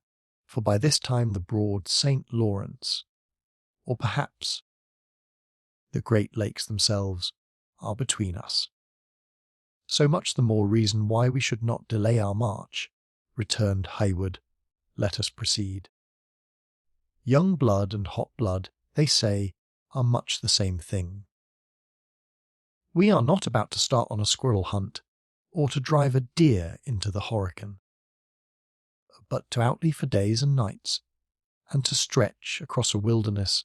for by this time the broad St. Lawrence or perhaps the Great Lakes themselves are between us. So much the more reason why we should not delay our march, returned Hayward. Let us proceed. Young blood and hot blood, they say, are much the same thing. We are not about to start on a squirrel hunt, or to drive a deer into the Horican, but to outly for days and nights, and to stretch across a wilderness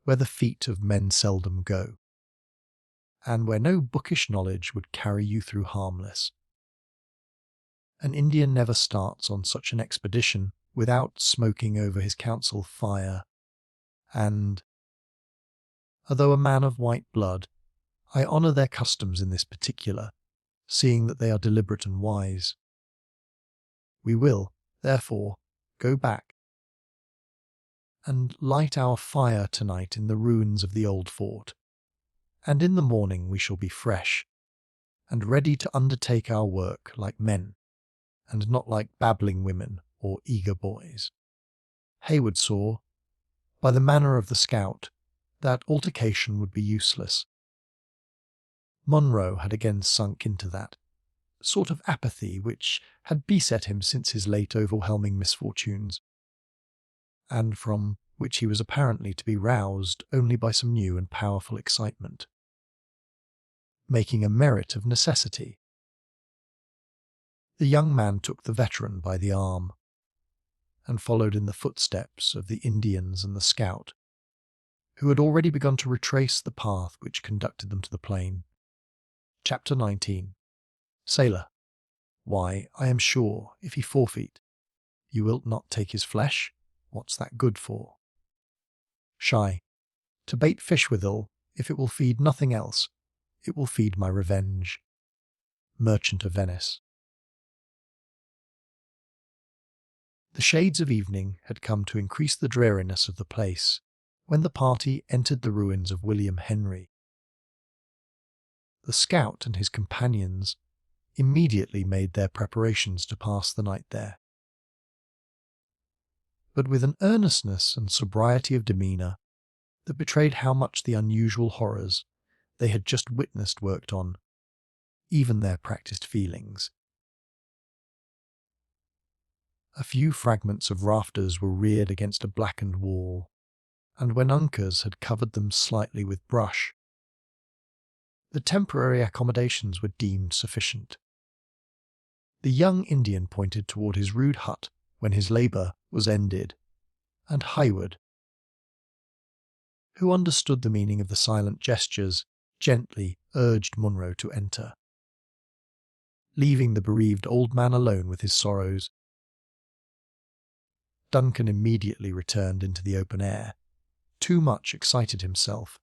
where the feet of men seldom go, and where no bookish knowledge would carry you through harmless. An Indian never starts on such an expedition without smoking over his council fire, and, although a man of white blood, I honour their customs in this particular, seeing that they are deliberate and wise. We will, therefore, go back and light our fire tonight in the ruins of the old fort, and in the morning we shall be fresh, and ready to undertake our work like men, and not like babbling women or eager boys. Hayward saw, by the manner of the scout, that altercation would be useless. Munro had again sunk into that sort of apathy which had beset him since his late overwhelming misfortunes, and from which he was apparently to be roused only by some new and powerful excitement, making a merit of necessity. The young man took the veteran by the arm, and followed in the footsteps of the Indians and the scout, who had already begun to retrace the path which conducted them to the plain. Chapter 19. Sailor, why, I am sure, if he forfeit, you wilt not take his flesh? What's that good for? Shy, to bait fish withal, if it will feed nothing else, it will feed my revenge. Merchant of Venice. The shades of evening had come to increase the dreariness of the place when the party entered the ruins of William Henry. The scout and his companions immediately made their preparations to pass the night there, but with an earnestness and sobriety of demeanour that betrayed how much the unusual horrors they had just witnessed worked on even their practised feelings. A few fragments of rafters were reared against a blackened wall, and when Uncas had covered them slightly with brush, the temporary accommodations were deemed sufficient. The young Indian pointed toward his rude hut when his labour was ended, and Hayward, who understood the meaning of the silent gestures, gently urged Munro to enter. Leaving the bereaved old man alone with his sorrows, Duncan immediately returned into the open air, too much excited himself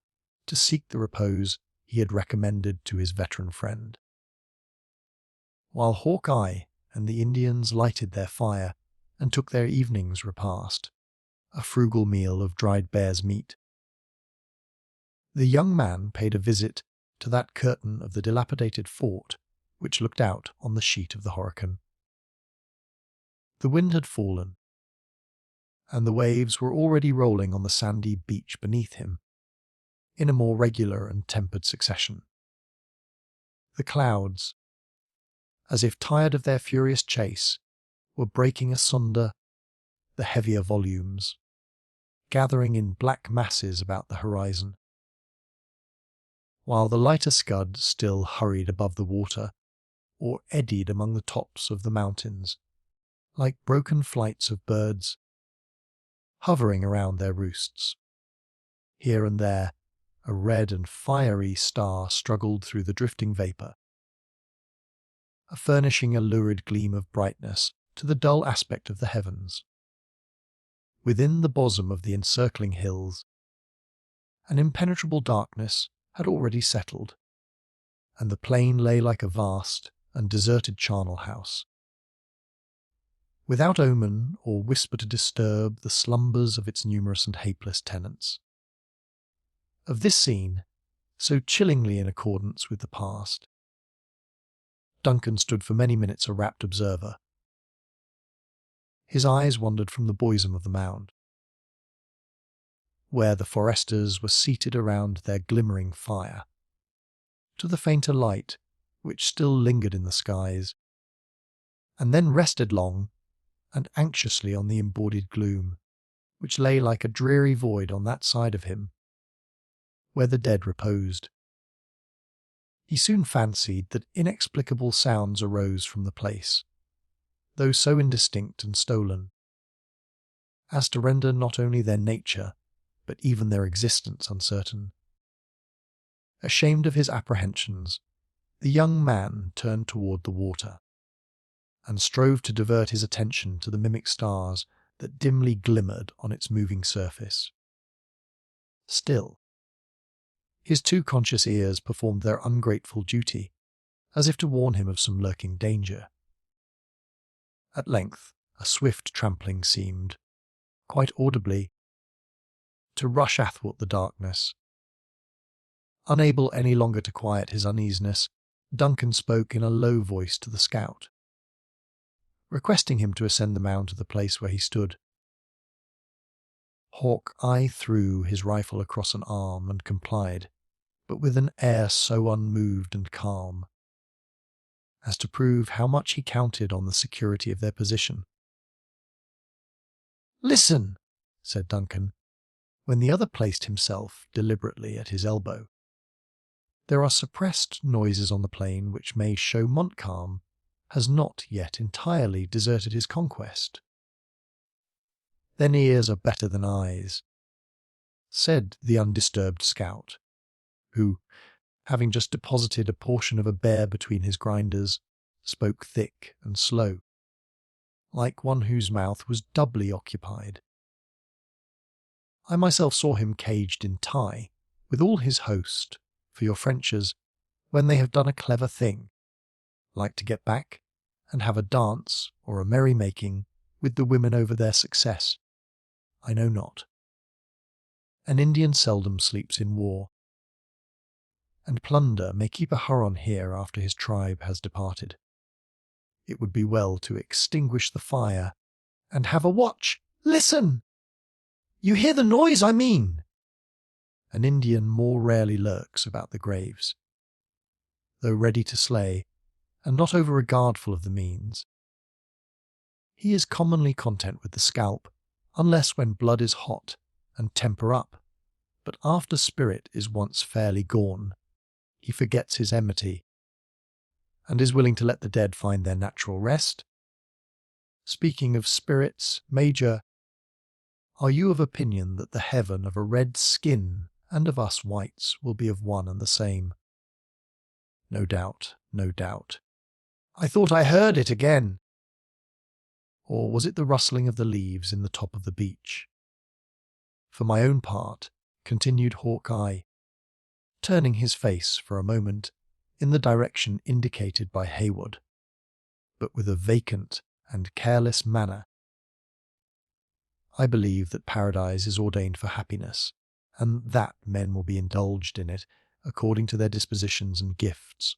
to seek the repose he had recommended to his veteran friend. While Hawkeye and the Indians lighted their fire and took their evening's repast, a frugal meal of dried bear's meat, the young man paid a visit to that curtain of the dilapidated fort which looked out on the sheet of the Horican. The wind had fallen, and the waves were already rolling on the sandy beach beneath him, in a more regular and tempered succession. The clouds, as if tired of their furious chase, were breaking asunder the heavier volumes, gathering in black masses about the horizon, while the lighter scud still hurried above the water or eddied among the tops of the mountains, like broken flights of birds hovering around their roosts. Here and there, a red and fiery star struggled through the drifting vapour, furnishing a lurid gleam of brightness to the dull aspect of the heavens. Within the bosom of the encircling hills, an impenetrable darkness had already settled, and the plain lay like a vast and deserted charnel house, without omen or whisper to disturb the slumbers of its numerous and hapeless tenants. Of this scene, so chillingly in accordance with the past, Duncan stood for many minutes a rapt observer. His eyes wandered from the bosom of the mound, where the foresters were seated around their glimmering fire, to the fainter light which still lingered in the skies, and then rested long and anxiously on the embodied gloom, which lay like a dreary void on that side of him, where the dead reposed. He soon fancied that inexplicable sounds arose from the place, though so indistinct and stolen, as to render not only their nature, but even their existence uncertain. Ashamed of his apprehensions, the young man turned toward the water, and strove to divert his attention to the mimic stars that dimly glimmered on its moving surface. Still, his too conscious ears performed their ungrateful duty, as if to warn him of some lurking danger. At length, a swift trampling seemed, quite audibly, to rush athwart the darkness. Unable any longer to quiet his uneasiness, Duncan spoke in a low voice to the scout, requesting him to ascend the mound to the place where he stood. Hawkeye threw his rifle across an arm and complied, but with an air so unmoved and calm as to prove how much he counted on the security of their position. "Listen," said Duncan, when the other placed himself deliberately at his elbow. "There are suppressed noises on the plain which may show Montcalm has not yet entirely deserted his conquest." "Then ears are better than eyes," said the undisturbed scout, who, having just deposited a portion of a bear between his grinders, spoke thick and slow, like one whose mouth was doubly occupied. "I myself saw him caged in tie, with all his host, for your Frenchers, when they have done a clever thing, like to get back and have a dance or a merry-making with the women over their success. I know not. An Indian seldom sleeps in war, and plunder may keep a Huron here after his tribe has departed. It would be well to extinguish the fire and have a watch. "Listen! You hear the noise, I mean." An Indian more rarely lurks about the graves. Though ready to slay, and not over-regardful of the means, he is commonly content with the scalp, unless when blood is hot and temper up, but after spirit is once fairly gone, he forgets his enmity, and is willing to let the dead find their natural rest. Speaking of spirits, Major, are you of opinion that the heaven of a red skin and of us whites will be of one and the same?" "No doubt, no doubt." "I thought I heard it again." Or was it the rustling of the leaves in the top of the beech? For my own part, continued Hawkeye, turning his face for a moment in the direction indicated by Hayward, but with a vacant and careless manner, I believe that paradise is ordained for happiness, and that men will be indulged in it according to their dispositions and gifts.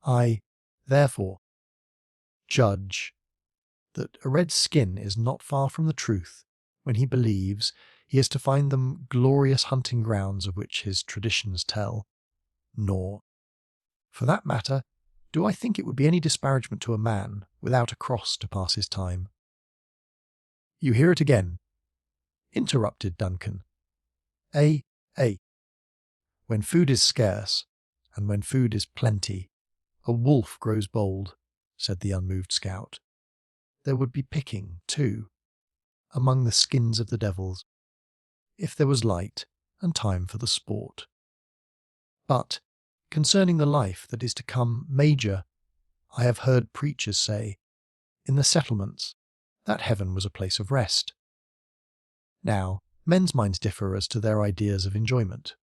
I, therefore, judge that a red skin is not far from the truth when he believes he is to find them glorious hunting grounds of which his traditions tell, nor, for that matter, do I think it would be any disparagement to a man without a cross to pass his time. "You hear it again," interrupted Duncan. "Ay, when food is scarce, and when food is plenty, a wolf grows bold," said the unmoved scout. "There would be picking, too, among the skins of the devils, if there was light and time for the sport. But, concerning the life that is to come, Major, I have heard preachers say, in the settlements, that heaven was a place of rest. Now, men's minds differ as to their ideas of enjoyment.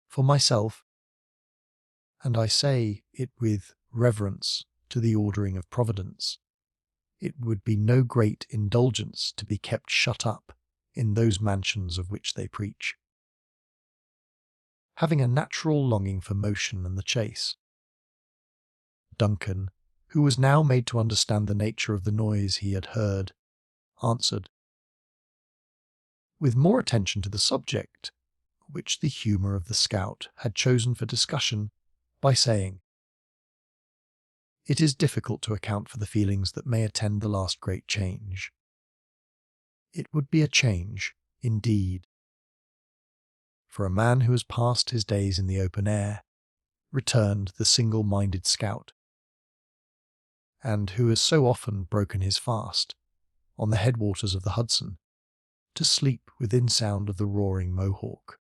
For myself, and I say it with reverence to the ordering of Providence, it would be no great indulgence to be kept shut up in those mansions of which they preach. Having a natural longing for motion and the chase. Duncan, who was now made to understand the nature of the noise he had heard, answered, with more attention to the subject, which the humour of the scout had chosen for discussion, by saying, "It is difficult to account for the feelings that may attend the last great change. It would be a change, indeed, for a man who has passed his days in the open air, returned the single-minded scout, and who has so often broken his fast, on the headwaters of the Hudson, to sleep within sound of the roaring Mohawk.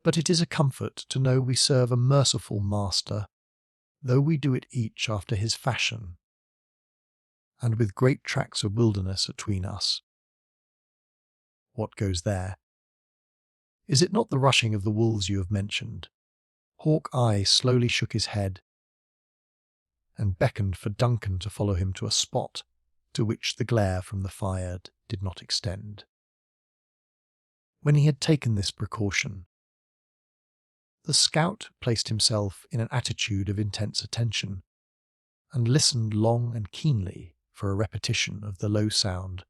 But it is a comfort to know we serve a merciful master, though we do it each after his fashion, and with great tracts of wilderness atween us. What goes there? Is it not the rushing of the wolves you have mentioned?" Hawkeye slowly shook his head, and beckoned for Duncan to follow him to a spot to which the glare from the fire did not extend. When he had taken this precaution, the scout placed himself in an attitude of intense attention, and listened long and keenly for a repetition of the low sound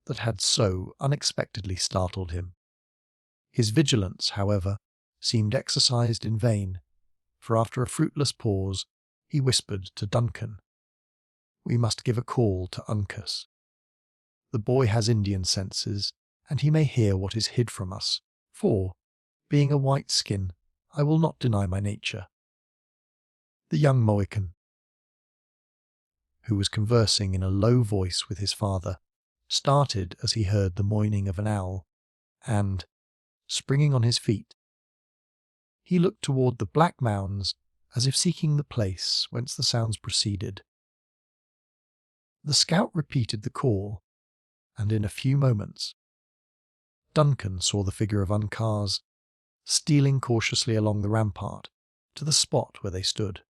that had so unexpectedly startled him. His vigilance, however, seemed exercised in vain, for after a fruitless pause, he whispered to Duncan, "We must give a call to Uncas. The boy has Indian senses, and he may hear what is hid from us, for, being a white skin, I will not deny my nature." The young Mohican, who was conversing in a low voice with his father, started as he heard the moaning of an owl, and, springing on his feet, he looked toward the black mounds as if seeking the place whence the sounds proceeded. The scout repeated the call, and in a few moments Duncan saw the figure of Uncas stealing cautiously along the rampart to the spot where they stood.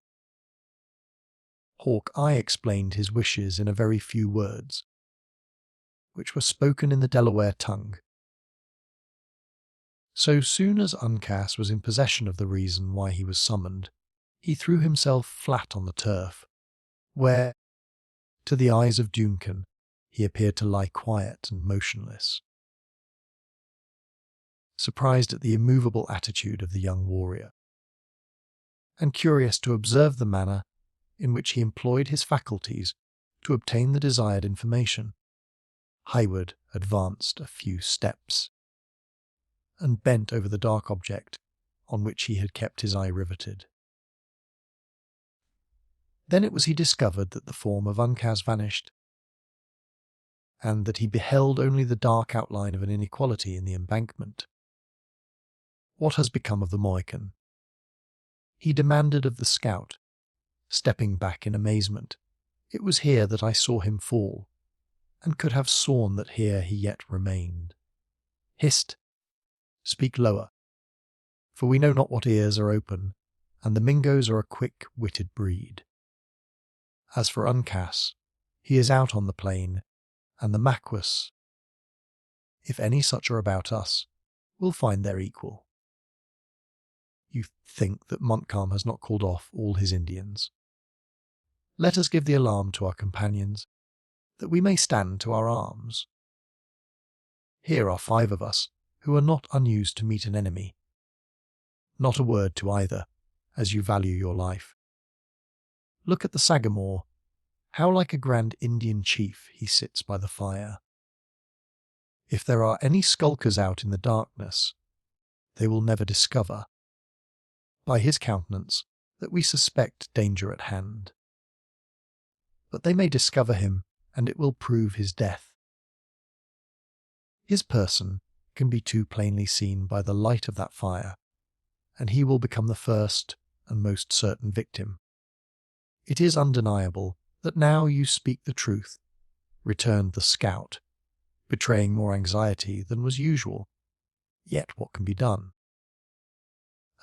Hawkeye explained his wishes in a very few words, which were spoken in the Delaware tongue. So soon as Uncas was in possession of the reason why he was summoned, he threw himself flat on the turf, where, to the eyes of Duncan, he appeared to lie quiet and motionless. Surprised at the immovable attitude of the young warrior, and curious to observe the manner in which he employed his faculties to obtain the desired information, Highward advanced a few steps, and bent over the dark object on which he had kept his eye riveted. Then it was he discovered that the form of Uncas vanished, and that he beheld only the dark outline of an inequality in the embankment. "What has become of the Mohican?" he demanded of the scout, stepping back in amazement. "It was here that I saw him fall, and could have sworn that here he yet remained." "Hist! Speak lower, for we know not what ears are open, and the Mingoes are a quick-witted breed. As for Uncas, he is out on the plain, and the Maquas, if any such are about us, will find their equal. You think that Montcalm has not called off all his Indians. Let us give the alarm to our companions, that we may stand to our arms. Here are 5 of us, who are not unused to meet an enemy. Not a word to either, as you value your life. Look at the Sagamore, how like a grand Indian chief he sits by the fire. If there are any skulkers out in the darkness, they will never discover, by his countenance, that we suspect danger at hand. But they may discover him, and it will prove his death. His person can be too plainly seen by the light of that fire, and he will become the first and most certain victim. It is undeniable that now you speak the truth," returned the scout, betraying more anxiety than was usual. "Yet what can be done?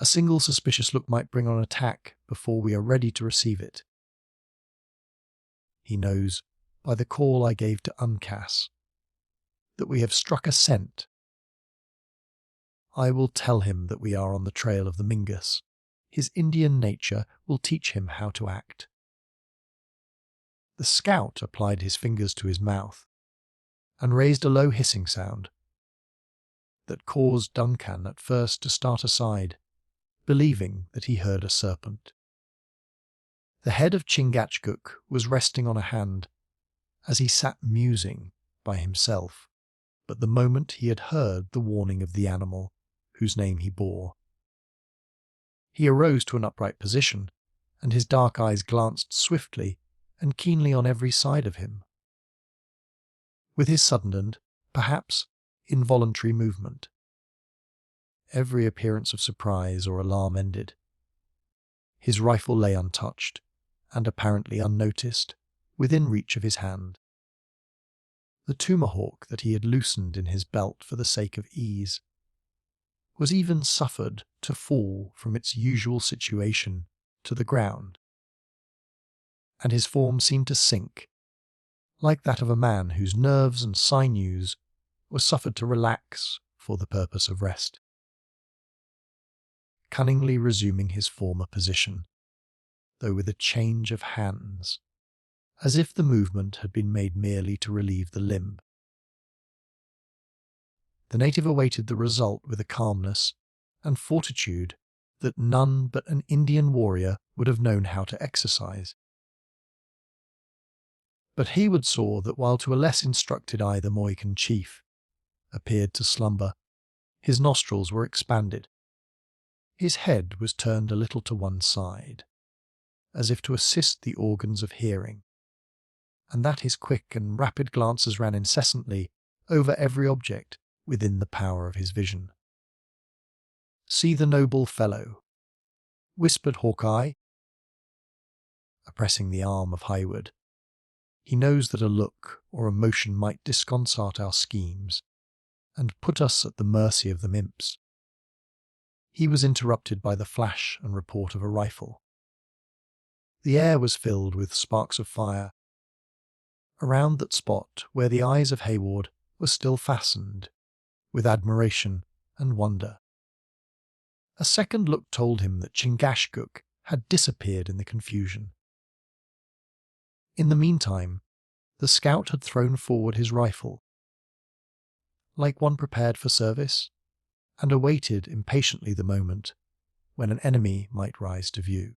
A single suspicious look might bring on attack before we are ready to receive it. He knows, by the call I gave to Uncas, that we have struck a scent. I will tell him that we are on the trail of the Mingus. His Indian nature will teach him how to act." The scout applied his fingers to his mouth, and raised a low hissing sound that caused Duncan at first to start aside, believing that he heard a serpent. The head of Chingachgook was resting on a hand as he sat musing by himself, but the moment he had heard the warning of the animal whose name he bore, he arose to an upright position, and his dark eyes glanced swiftly and keenly on every side of him. With his sudden and, perhaps, involuntary movement, every appearance of surprise or alarm ended. His rifle lay untouched, and apparently unnoticed, within reach of his hand. The tomahawk that he had loosened in his belt for the sake of ease was even suffered to fall from its usual situation to the ground, and his form seemed to sink, like that of a man whose nerves and sinews were suffered to relax for the purpose of rest. Cunningly resuming his former position, though with a change of hands, as if the movement had been made merely to relieve the limb, the native awaited the result with a calmness and fortitude that none but an Indian warrior would have known how to exercise. But Heywood saw that while to a less instructed eye the Mohican chief appeared to slumber, his nostrils were expanded. His head was turned a little to one side, as if to assist the organs of hearing, and that his quick and rapid glances ran incessantly over every object within the power of his vision. "See the noble fellow," whispered Hawkeye, pressing the arm of Heywood. "He knows that a look or a motion might disconcert our schemes, and put us at the mercy of the imps." He was interrupted by the flash and report of a rifle. The air was filled with sparks of fire. Around that spot where the eyes of Heywood were still fastened, with admiration and wonder. A second look told him that Chingachgook had disappeared in the confusion. In the meantime, the scout had thrown forward his rifle, like one prepared for service, and awaited impatiently the moment when an enemy might rise to view.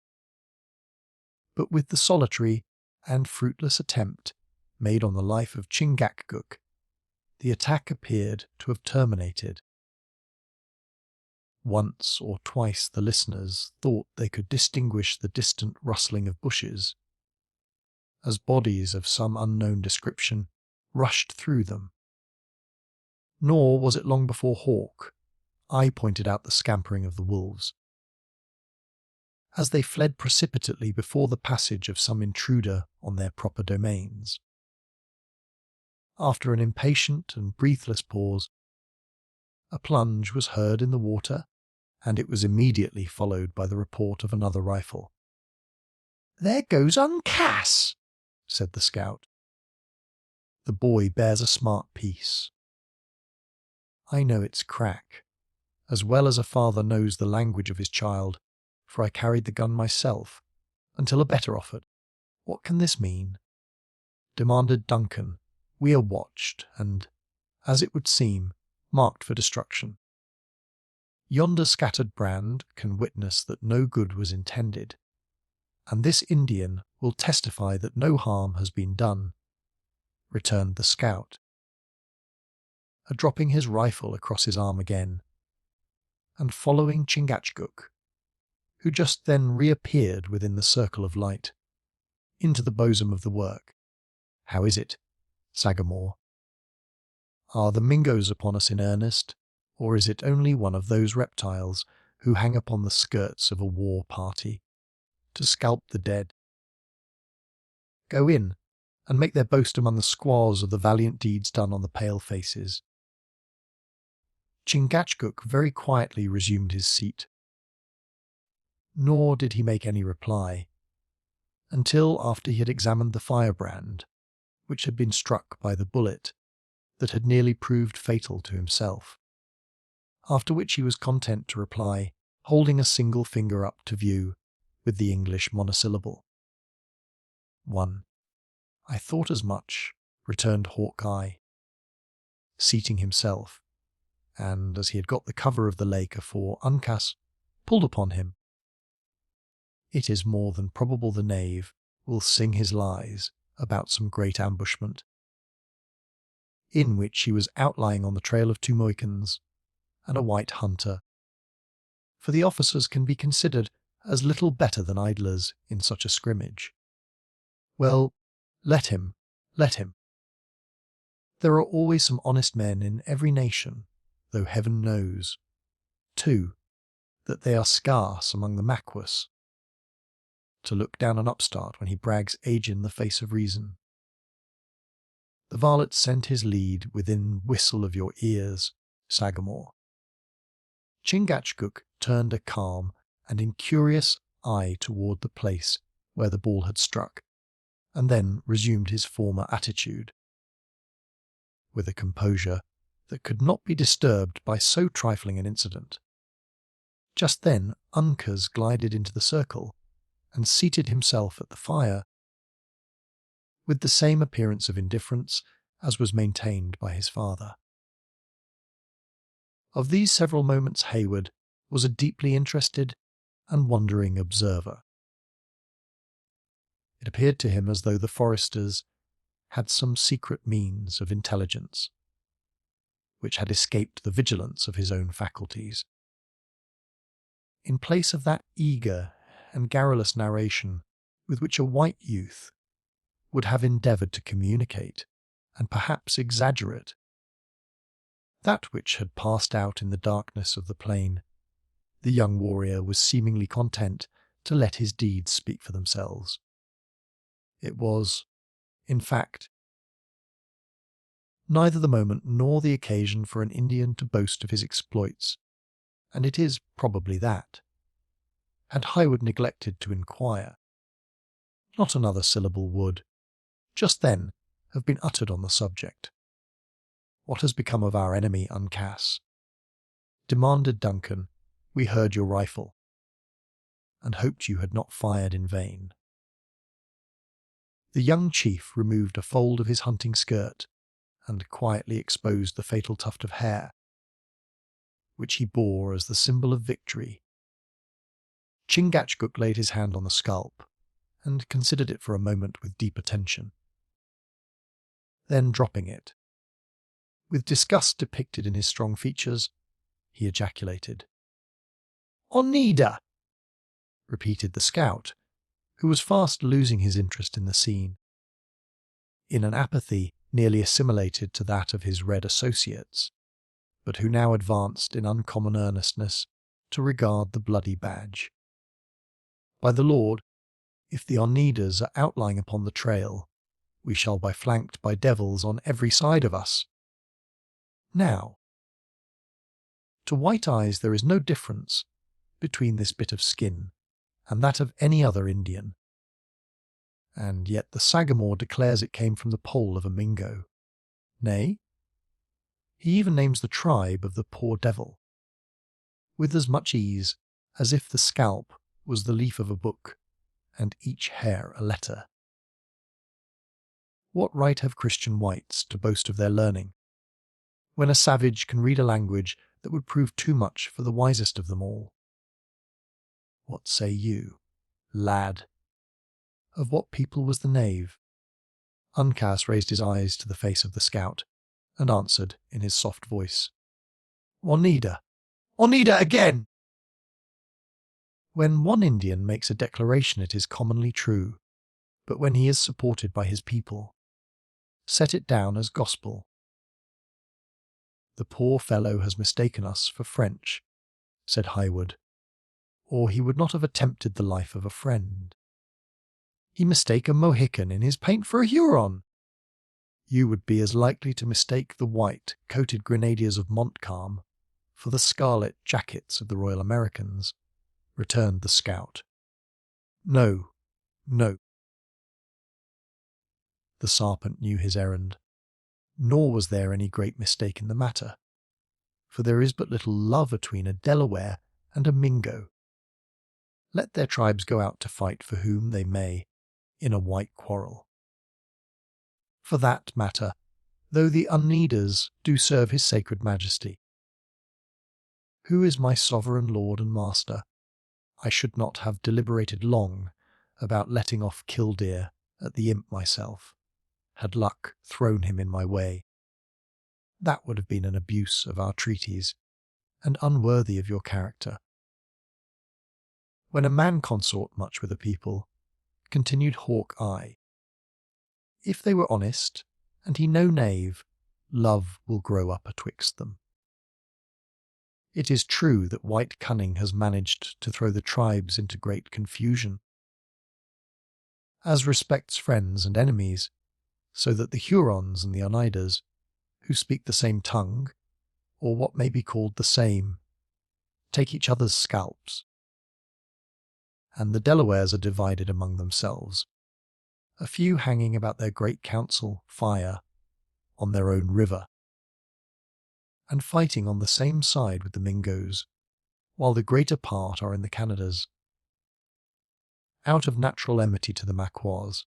But with the solitary and fruitless attempt made on the life of Chingachgook, the attack appeared to have terminated. Once or twice the listeners thought they could distinguish the distant rustling of bushes, as bodies of some unknown description rushed through them. Nor was it long before I pointed out the scampering of the wolves, as they fled precipitately before the passage of some intruder on their proper domains. After an impatient and breathless pause, a plunge was heard in the water, and it was immediately followed by the report of another rifle. "There goes Uncass," said the scout. "The boy bears a smart piece. I know its crack, as well as a father knows the language of his child, for I carried the gun myself, until a better offered. What can this mean?" demanded Duncan. "We are watched, and, as it would seem, marked for destruction. Yonder scattered brand can witness that no good was intended, and this Indian will testify that no harm has been done," returned the scout, dropping his rifle across his arm again, and following Chingachgook, who just then reappeared within the circle of light, into the bosom of the work. "How is it, Sagamore? Are the Mingoes upon us in earnest, or is it only one of those reptiles who hang upon the skirts of a war party to scalp the dead? Go in, and make their boast among the squaws of the valiant deeds done on the pale faces." Chingachgook very quietly resumed his seat, nor did he make any reply, until after he had examined the firebrand, which had been struck by the bullet that had nearly proved fatal to himself, after which he was content to reply, holding a single finger up to view with the English monosyllable. "1. I thought as much," returned Hawkeye. seating himself, and as he had got the cover of the lake afore Uncas pulled upon him, it is more than probable the knave will sing his lies about some great ambushment, in which he was outlying on the trail of 2 Mohicans and a white hunter, for the officers can be considered as little better than idlers in such a scrimmage. Well, let him, let him. There are always some honest men in every nation, though heaven knows, too, that they are scarce among the Maquas. To look down an upstart when he brags age in the face of reason. The varlet sent his lead within whistle of your ears, Sagamore. Chingachgook turned a calm and incurious eye toward the place where the ball had struck, and then resumed his former attitude, with a composure that could not be disturbed by so trifling an incident. Just then Uncas glided into the circle, and seated himself at the fire, with the same appearance of indifference as was maintained by his father. Of these several moments Hayward was a deeply interested and wondering observer. It appeared to him as though the foresters had some secret means of intelligence, which had escaped the vigilance of his own faculties. In place of that eager and garrulous narration with which a white youth would have endeavoured to communicate, and perhaps exaggerate, that which had passed out in the darkness of the plain, the young warrior was seemingly content to let his deeds speak for themselves. It was, in fact, neither the moment nor the occasion for an Indian to boast of his exploits, and it is probably that. Had Highwood neglected to inquire, not another syllable would, just then, have been uttered on the subject. "What has become of our enemy, Uncas?" demanded Duncan. "We heard your rifle, and hoped you had not fired in vain." The young chief removed a fold of his hunting skirt, and quietly exposed the fatal tuft of hair, which he bore as the symbol of victory. Chingachgook laid his hand on the scalp, and considered it for a moment with deep attention. Then dropping it, with disgust depicted in his strong features, he ejaculated, "Oneida!" repeated the scout, who was fast losing his interest in the scene, in an apathy nearly assimilated to that of his red associates, but who now advanced in uncommon earnestness to regard the bloody badge. "By the Lord, if the Oneidas are outlying upon the trail, we shall be flanked by devils on every side of us. Now, to white eyes there is no difference between this bit of skin and that of any other Indian, and yet the Sagamore declares it came from the pole of a Mingo. Nay, he even names the tribe of the poor devil, with as much ease as if the scalp was the leaf of a book, and each hair a letter. What right have Christian whites to boast of their learning, when a savage can read a language that would prove too much for the wisest of them all? What say you, lad? Of what people was the knave?" Uncas raised his eyes to the face of the scout, and answered in his soft voice, "Oneida! Oneida again!" When one Indian makes a declaration it is commonly true, but when he is supported by his people, set it down as gospel. "The poor fellow has mistaken us for French," said Highwood, "or he would not have attempted the life of a friend. He mistake a Mohican in his paint for a Huron." "You would be as likely to mistake the white-coated grenadiers of Montcalm for the scarlet jackets of the Royal Americans," returned the scout. "No, no." The serpent knew his errand, nor was there any great mistake in the matter, for there is but little love between a Delaware and a Mingo. Let their tribes go out to fight for whom they may in a white quarrel. For that matter, though the Uneeders do serve his sacred majesty. Who is my sovereign lord and master? I should not have deliberated long about letting off Killdeer at the imp myself, had luck thrown him in my way. That would have been an abuse of our treaties, and unworthy of your character. When a man consort much with a people, continued Hawk-Eye, if they were honest, and he no knave, love will grow up atwixt them. It is true that white cunning has managed to throw the tribes into great confusion. As respects friends and enemies, so that the Hurons and the Oneidas, who speak the same tongue, or what may be called the same, take each other's scalps, and the Delawares are divided among themselves, a few hanging about their great council fire on their own river, and fighting on the same side with the Mingos, while the greater part are in the Canadas, out of natural enmity to the Maquas,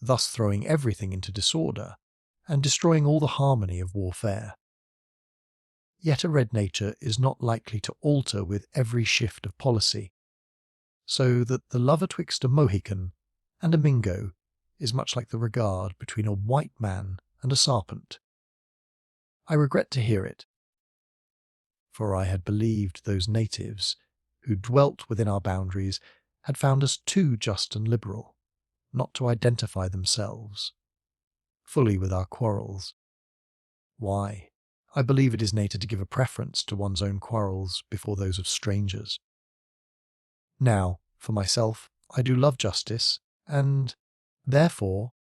thus throwing everything into disorder and destroying all the harmony of warfare. Yet a red nature is not likely to alter with every shift of policy, so that the love atwixt a Mohican and a Mingo is much like the regard between a white man and a sarpent. I regret to hear it, for I had believed those natives who dwelt within our boundaries had found us too just and liberal, not to identify themselves fully with our quarrels. Why, I believe it is nature to give a preference to one's own quarrels before those of strangers. Now, for myself, I do love justice, and, therefore,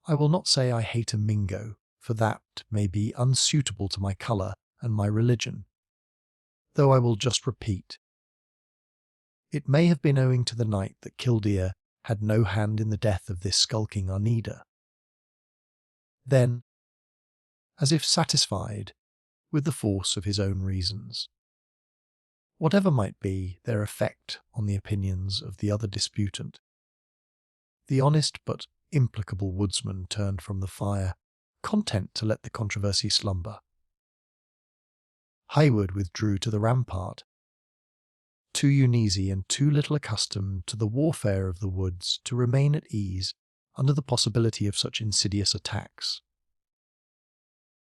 I will not say I hate a Mingo, for that may be unsuitable to my colour and my religion, though I will just repeat. It may have been owing to the night that Killdeer had no hand in the death of this skulking Oneida. Then, as if satisfied with the force of his own reasons, whatever might be their effect on the opinions of the other disputant, the honest but implacable woodsman turned from the fire, content to let the controversy slumber. Hayward withdrew to the rampart, too uneasy and too little accustomed to the warfare of the woods to remain at ease under the possibility of such insidious attacks.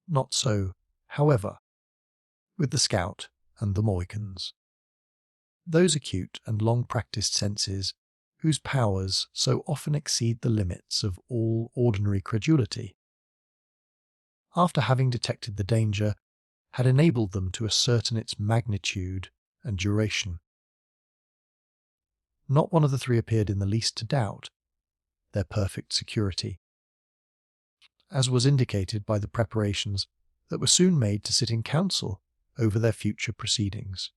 Not so, however, with the scout and the Mohicans. Those acute and long-practised senses whose powers so often exceed the limits of all ordinary credulity, after having detected the danger, had enabled them to ascertain its magnitude and duration. Not one of the three appeared in the least to doubt their perfect security, as was indicated by the preparations that were soon made to sit in council over their future proceedings.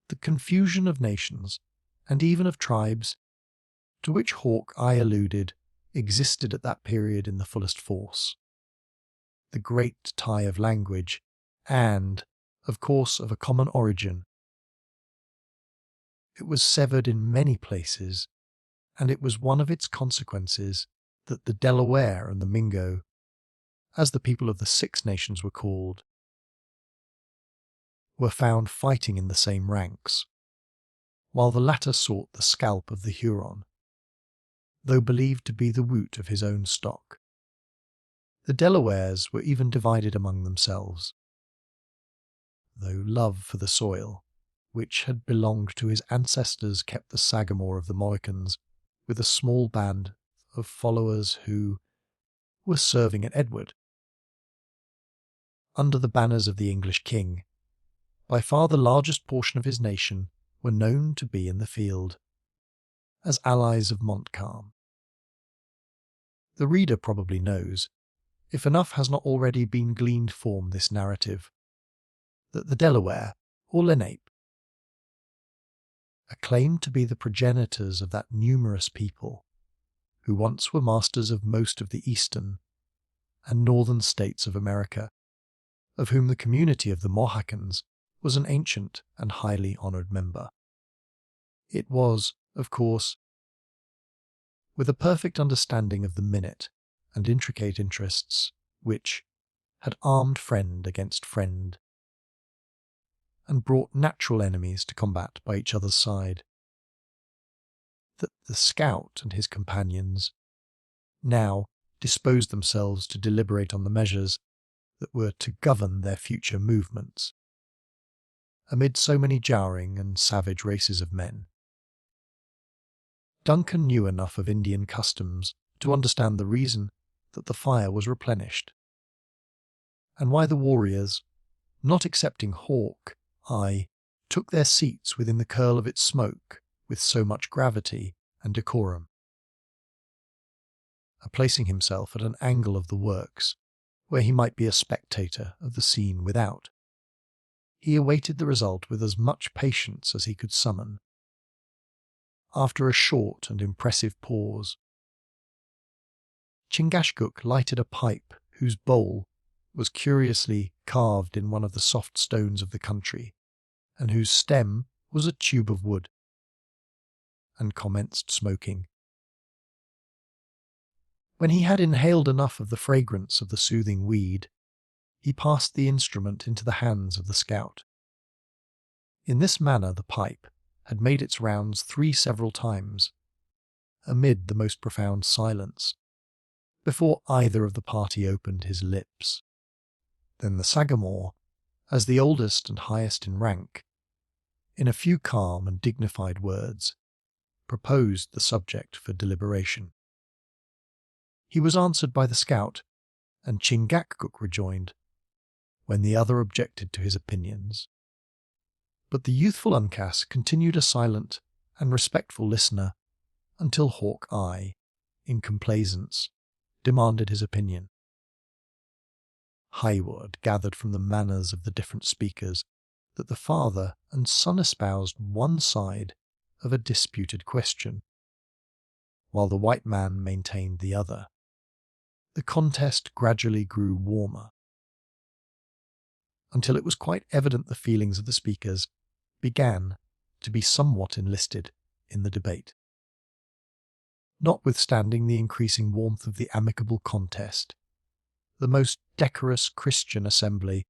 The confusion of nations, and even of tribes, to which Hawk-Eye alluded, existed at that period in the fullest force. The great tie of language, and, of course, of a common origin. It was severed in many places, and it was one of its consequences that the Delaware and the Mingo, as the people of the Six Nations were called, were found fighting in the same ranks, while the latter sought the scalp of the Huron, though believed to be the root of his own stock. The Delawares were even divided among themselves, though love for the soil, which had belonged to his ancestors, kept the Sagamore of the Mohicans with a small band of followers who were serving at Edward, under the banners of the English king. By far the largest portion of his nation were known to be in the field, as allies of Montcalm. The reader probably knows, if enough has not already been gleaned from this narrative, that the Delaware, or Lenape, acclaimed to be the progenitors of that numerous people, who once were masters of most of the eastern and northern states of America, of whom the community of the Mohicans was an ancient and highly honoured member. It was, of course, with a perfect understanding of the minute and intricate interests which had armed friend against friend and brought natural enemies to combat by each other's side. That the scout and his companions now disposed themselves to deliberate on the measures that were to govern their future movements, amid so many jarring and savage races of men. Duncan knew enough of Indian customs to understand the reason that the fire was replenished, and why the warriors, not excepting Hawkeye, took their seats within the curl of its smoke with so much gravity and decorum. Placing himself at an angle of the works, where he might be a spectator of the scene without, he awaited the result with as much patience as he could summon. After a short and impressive pause, Chingachgook lighted a pipe whose bowl was curiously carved in one of the soft stones of the country, and whose stem was a tube of wood, and commenced smoking. When he had inhaled enough of the fragrance of the soothing weed, he passed the instrument into the hands of the scout. In this manner the pipe had made its rounds 3 several times, amid the most profound silence, before either of the party opened his lips. Then the Sagamore, as the oldest and highest in rank, in a few calm and dignified words, proposed the subject for deliberation. He was answered by the scout, and Chingachgook rejoined, when the other objected to his opinions. But the youthful Uncas continued a silent and respectful listener until Hawkeye, in complaisance, demanded his opinion. Highwood gathered from the manners of the different speakers that the father and son espoused one side of a disputed question, while the white man maintained the other. The contest gradually grew warmer, until it was quite evident the feelings of the speakers began to be somewhat enlisted in the debate. Notwithstanding the increasing warmth of the amicable contest, the most decorous Christian assembly,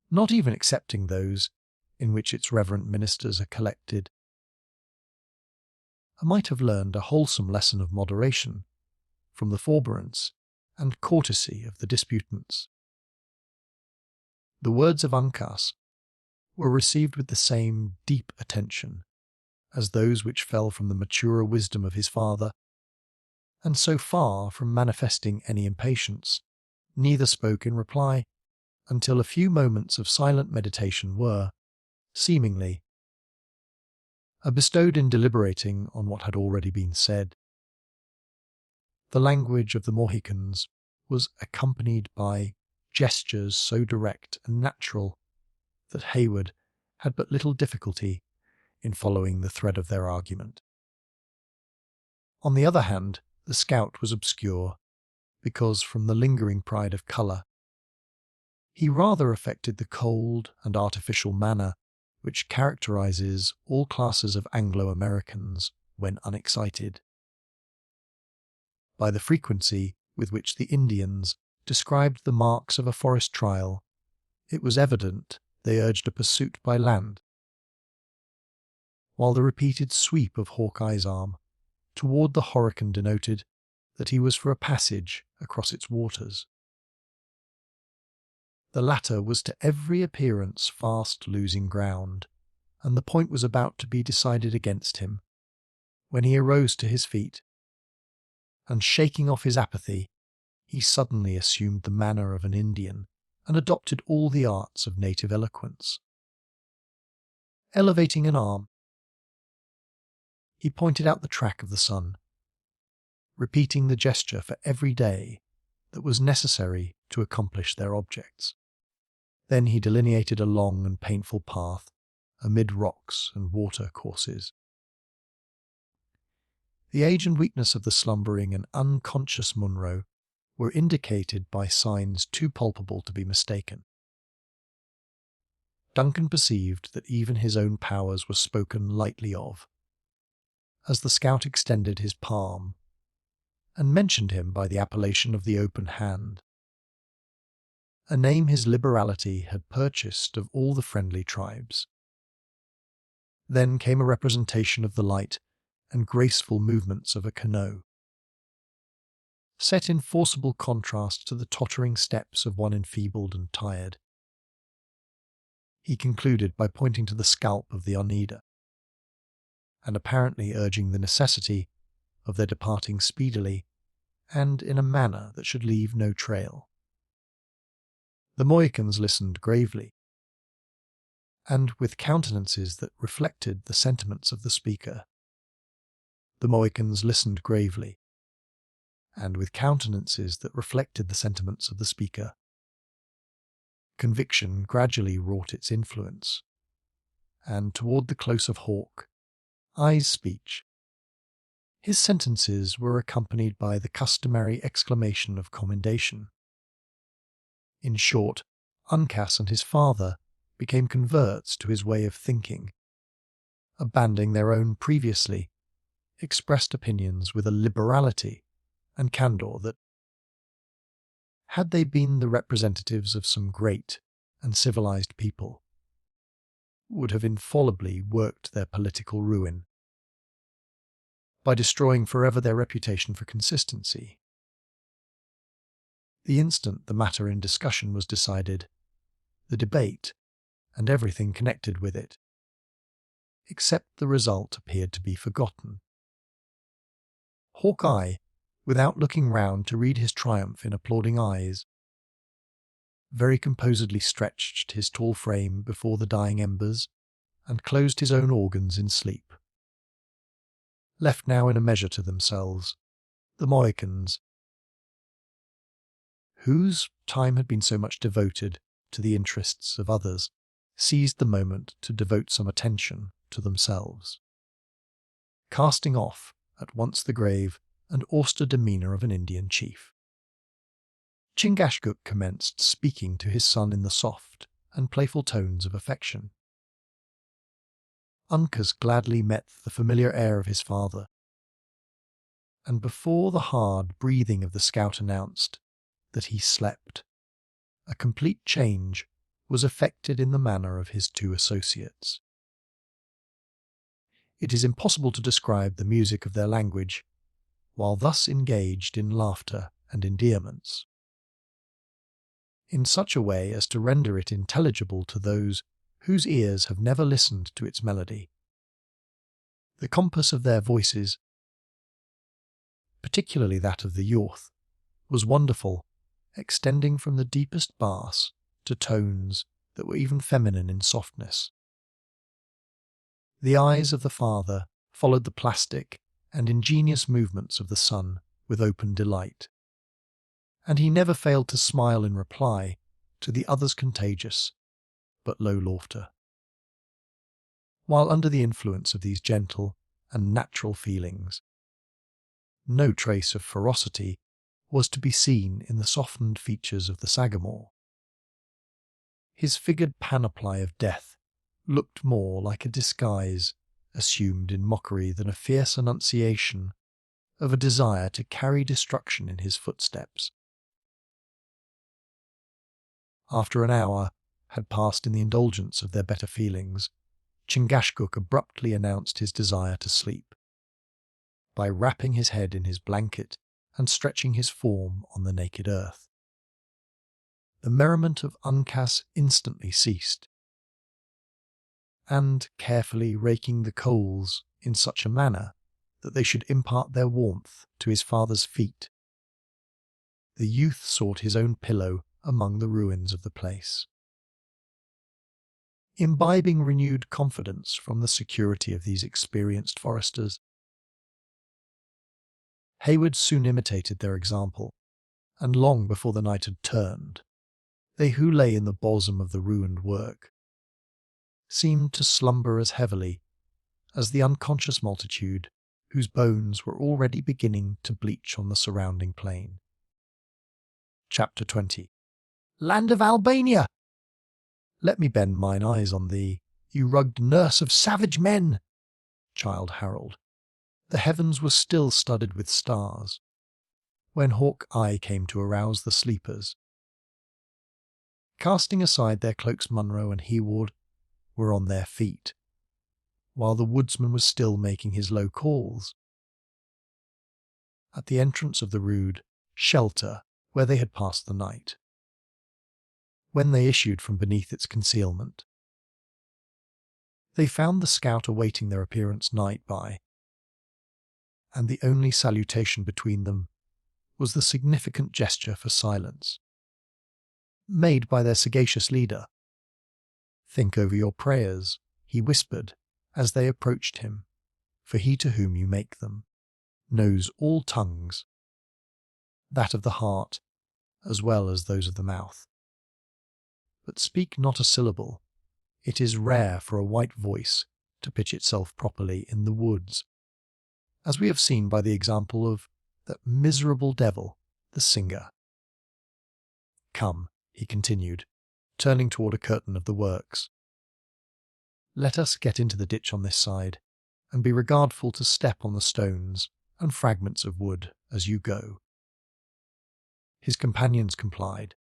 not even excepting those in which its reverent ministers are collected, might have learned a wholesome lesson of moderation from the forbearance and courtesy of the disputants. The words of Uncas were received with the same deep attention as those which fell from the maturer wisdom of his father, and so far from manifesting any impatience, neither spoke in reply until a few moments of silent meditation were, seemingly, bestowed in deliberating on what had already been said. The language of the Mohicans was accompanied by gestures so direct and natural that Hayward had but little difficulty in following the thread of their argument. On the other hand, the scout was obscure, because from the lingering pride of colour, he rather affected the cold and artificial manner which characterises all classes of Anglo-Americans when unexcited. By the frequency with which the Indians described the marks of a forest trial, it was evident they urged a pursuit by land, while the repeated sweep of Hawkeye's arm toward the Horican denoted that he was for a passage across its waters. The latter was to every appearance fast losing ground, and the point was about to be decided against him, when he arose to his feet, and shaking off his apathy, he suddenly assumed the manner of an Indian and adopted all the arts of native eloquence. Elevating an arm, he pointed out the track of the sun, repeating the gesture for every day that was necessary to accomplish their objects. Then he delineated a long and painful path amid rocks and water courses. The age and weakness of the slumbering and unconscious Munro were indicated by signs too palpable to be mistaken. Duncan perceived that even his own powers were spoken lightly of, as the scout extended his palm and mentioned him by the appellation of the Open Hand, a name his liberality had purchased of all the friendly tribes. Then came a representation of the light and graceful movements of a canoe, set in forcible contrast to the tottering steps of one enfeebled and tired. He concluded by pointing to the scalp of the Oneida, and apparently urging the necessity of their departing speedily and in a manner that should leave no trail. The Mohicans listened gravely, and with countenances that reflected the sentiments of the speaker. The Mohicans listened gravely, and with countenances that reflected the sentiments of the speaker. Conviction gradually wrought its influence, and toward the close of Hawk, Eye's speech, his sentences were accompanied by the customary exclamation of commendation. In short, Uncas and his father became converts to his way of thinking, abandoning their own previously expressed opinions with a liberality and candour that, had they been the representatives of some great and civilized people, would have infallibly worked their political ruin by destroying forever their reputation for consistency. The instant the matter in discussion was decided, the debate, and everything connected with it, except the result, appeared to be forgotten. Hawkeye, without looking round to read his triumph in applauding eyes, very composedly stretched his tall frame before the dying embers and closed his own organs in sleep. Left now in a measure to themselves, the Mohicans, whose time had been so much devoted to the interests of others, seized the moment to devote some attention to themselves, casting off at once the grave and austere demeanour of an Indian chief. Chingachgook commenced speaking to his son in the soft and playful tones of affection. Uncas gladly met the familiar air of his father, and before the hard breathing of the scout announced that he slept, a complete change was effected in the manner of his two associates. It is impossible to describe the music of their language while thus engaged in laughter and endearments, in such a way as to render it intelligible to those whose ears have never listened to its melody. The compass of their voices, particularly that of the youth, was wonderful, extending from the deepest bass to tones that were even feminine in softness. The eyes of the father followed the plastic and ingenious movements of the son with open delight, and he never failed to smile in reply to the other's contagious but low laughter. While under the influence of these gentle and natural feelings, no trace of ferocity was to be seen in the softened features of the Sagamore. His figured panoply of death looked more like a disguise assumed in mockery than a fierce enunciation of a desire to carry destruction in his footsteps. After an hour had passed in the indulgence of their better feelings, Chingachgook abruptly announced his desire to sleep, by wrapping his head in his blanket and stretching his form on the naked earth. The merriment of Uncas instantly ceased, and, carefully raking the coals in such a manner that they should impart their warmth to his father's feet, the youth sought his own pillow among the ruins of the place. Imbibing renewed confidence from the security of these experienced foresters, Hayward soon imitated their example, and long before the night had turned, they who lay in the bosom of the ruined work seemed to slumber as heavily as the unconscious multitude whose bones were already beginning to bleach on the surrounding plain. Chapter 20. Land of Albania! Let me bend mine eyes on thee, you rugged nurse of savage men, Childe Harold. The heavens were still studded with stars when Hawkeye came to arouse the sleepers. Casting aside their cloaks, Munro and Heward were on their feet, while the woodsman was still making his low calls. At the entrance of the rude shelter where they had passed the night, when they issued from beneath its concealment, they found the scout awaiting their appearance night by, and the only salutation between them was the significant gesture for silence, made by their sagacious leader. "Think over your prayers," he whispered as they approached him, "for he to whom you make them knows all tongues, that of the heart as well as those of the mouth. But speak not a syllable. It is rare for a white voice to pitch itself properly in the woods, as we have seen by the example of that miserable devil, the singer. Come," he continued, turning toward a curtain of the works. "Let us get into the ditch on this side, and be regardful to step on the stones and fragments of wood as you go." His companions complied,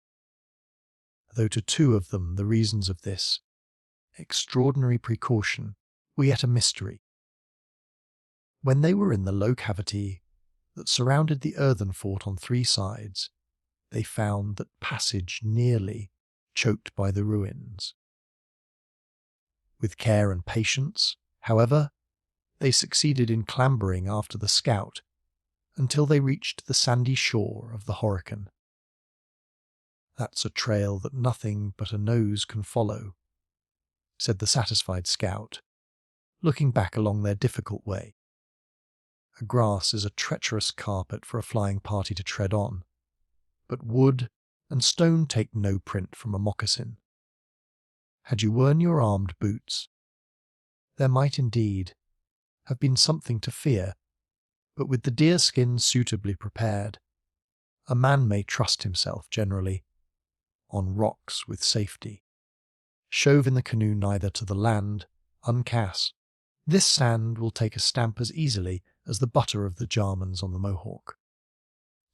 though to two of them the reasons of this extraordinary precaution were yet a mystery. When they were in the low cavity that surrounded the earthen fort on three sides, they found that passage nearly choked by the ruins. With care and patience, however, they succeeded in clambering after the scout until they reached the sandy shore of the Horican. "That's a trail that nothing but a nose can follow," said the satisfied scout, looking back along their difficult way. "A grass is a treacherous carpet for a flying party to tread on, but wood and stone take no print from a moccasin. Had you worn your armed boots, there might indeed have been something to fear, but with the deer skin suitably prepared, a man may trust himself generally on rocks with safety. Shove in the canoe neither to the land, uncast. This sand will take a stamp as easily as the butter of the Jarmans on the Mohawk.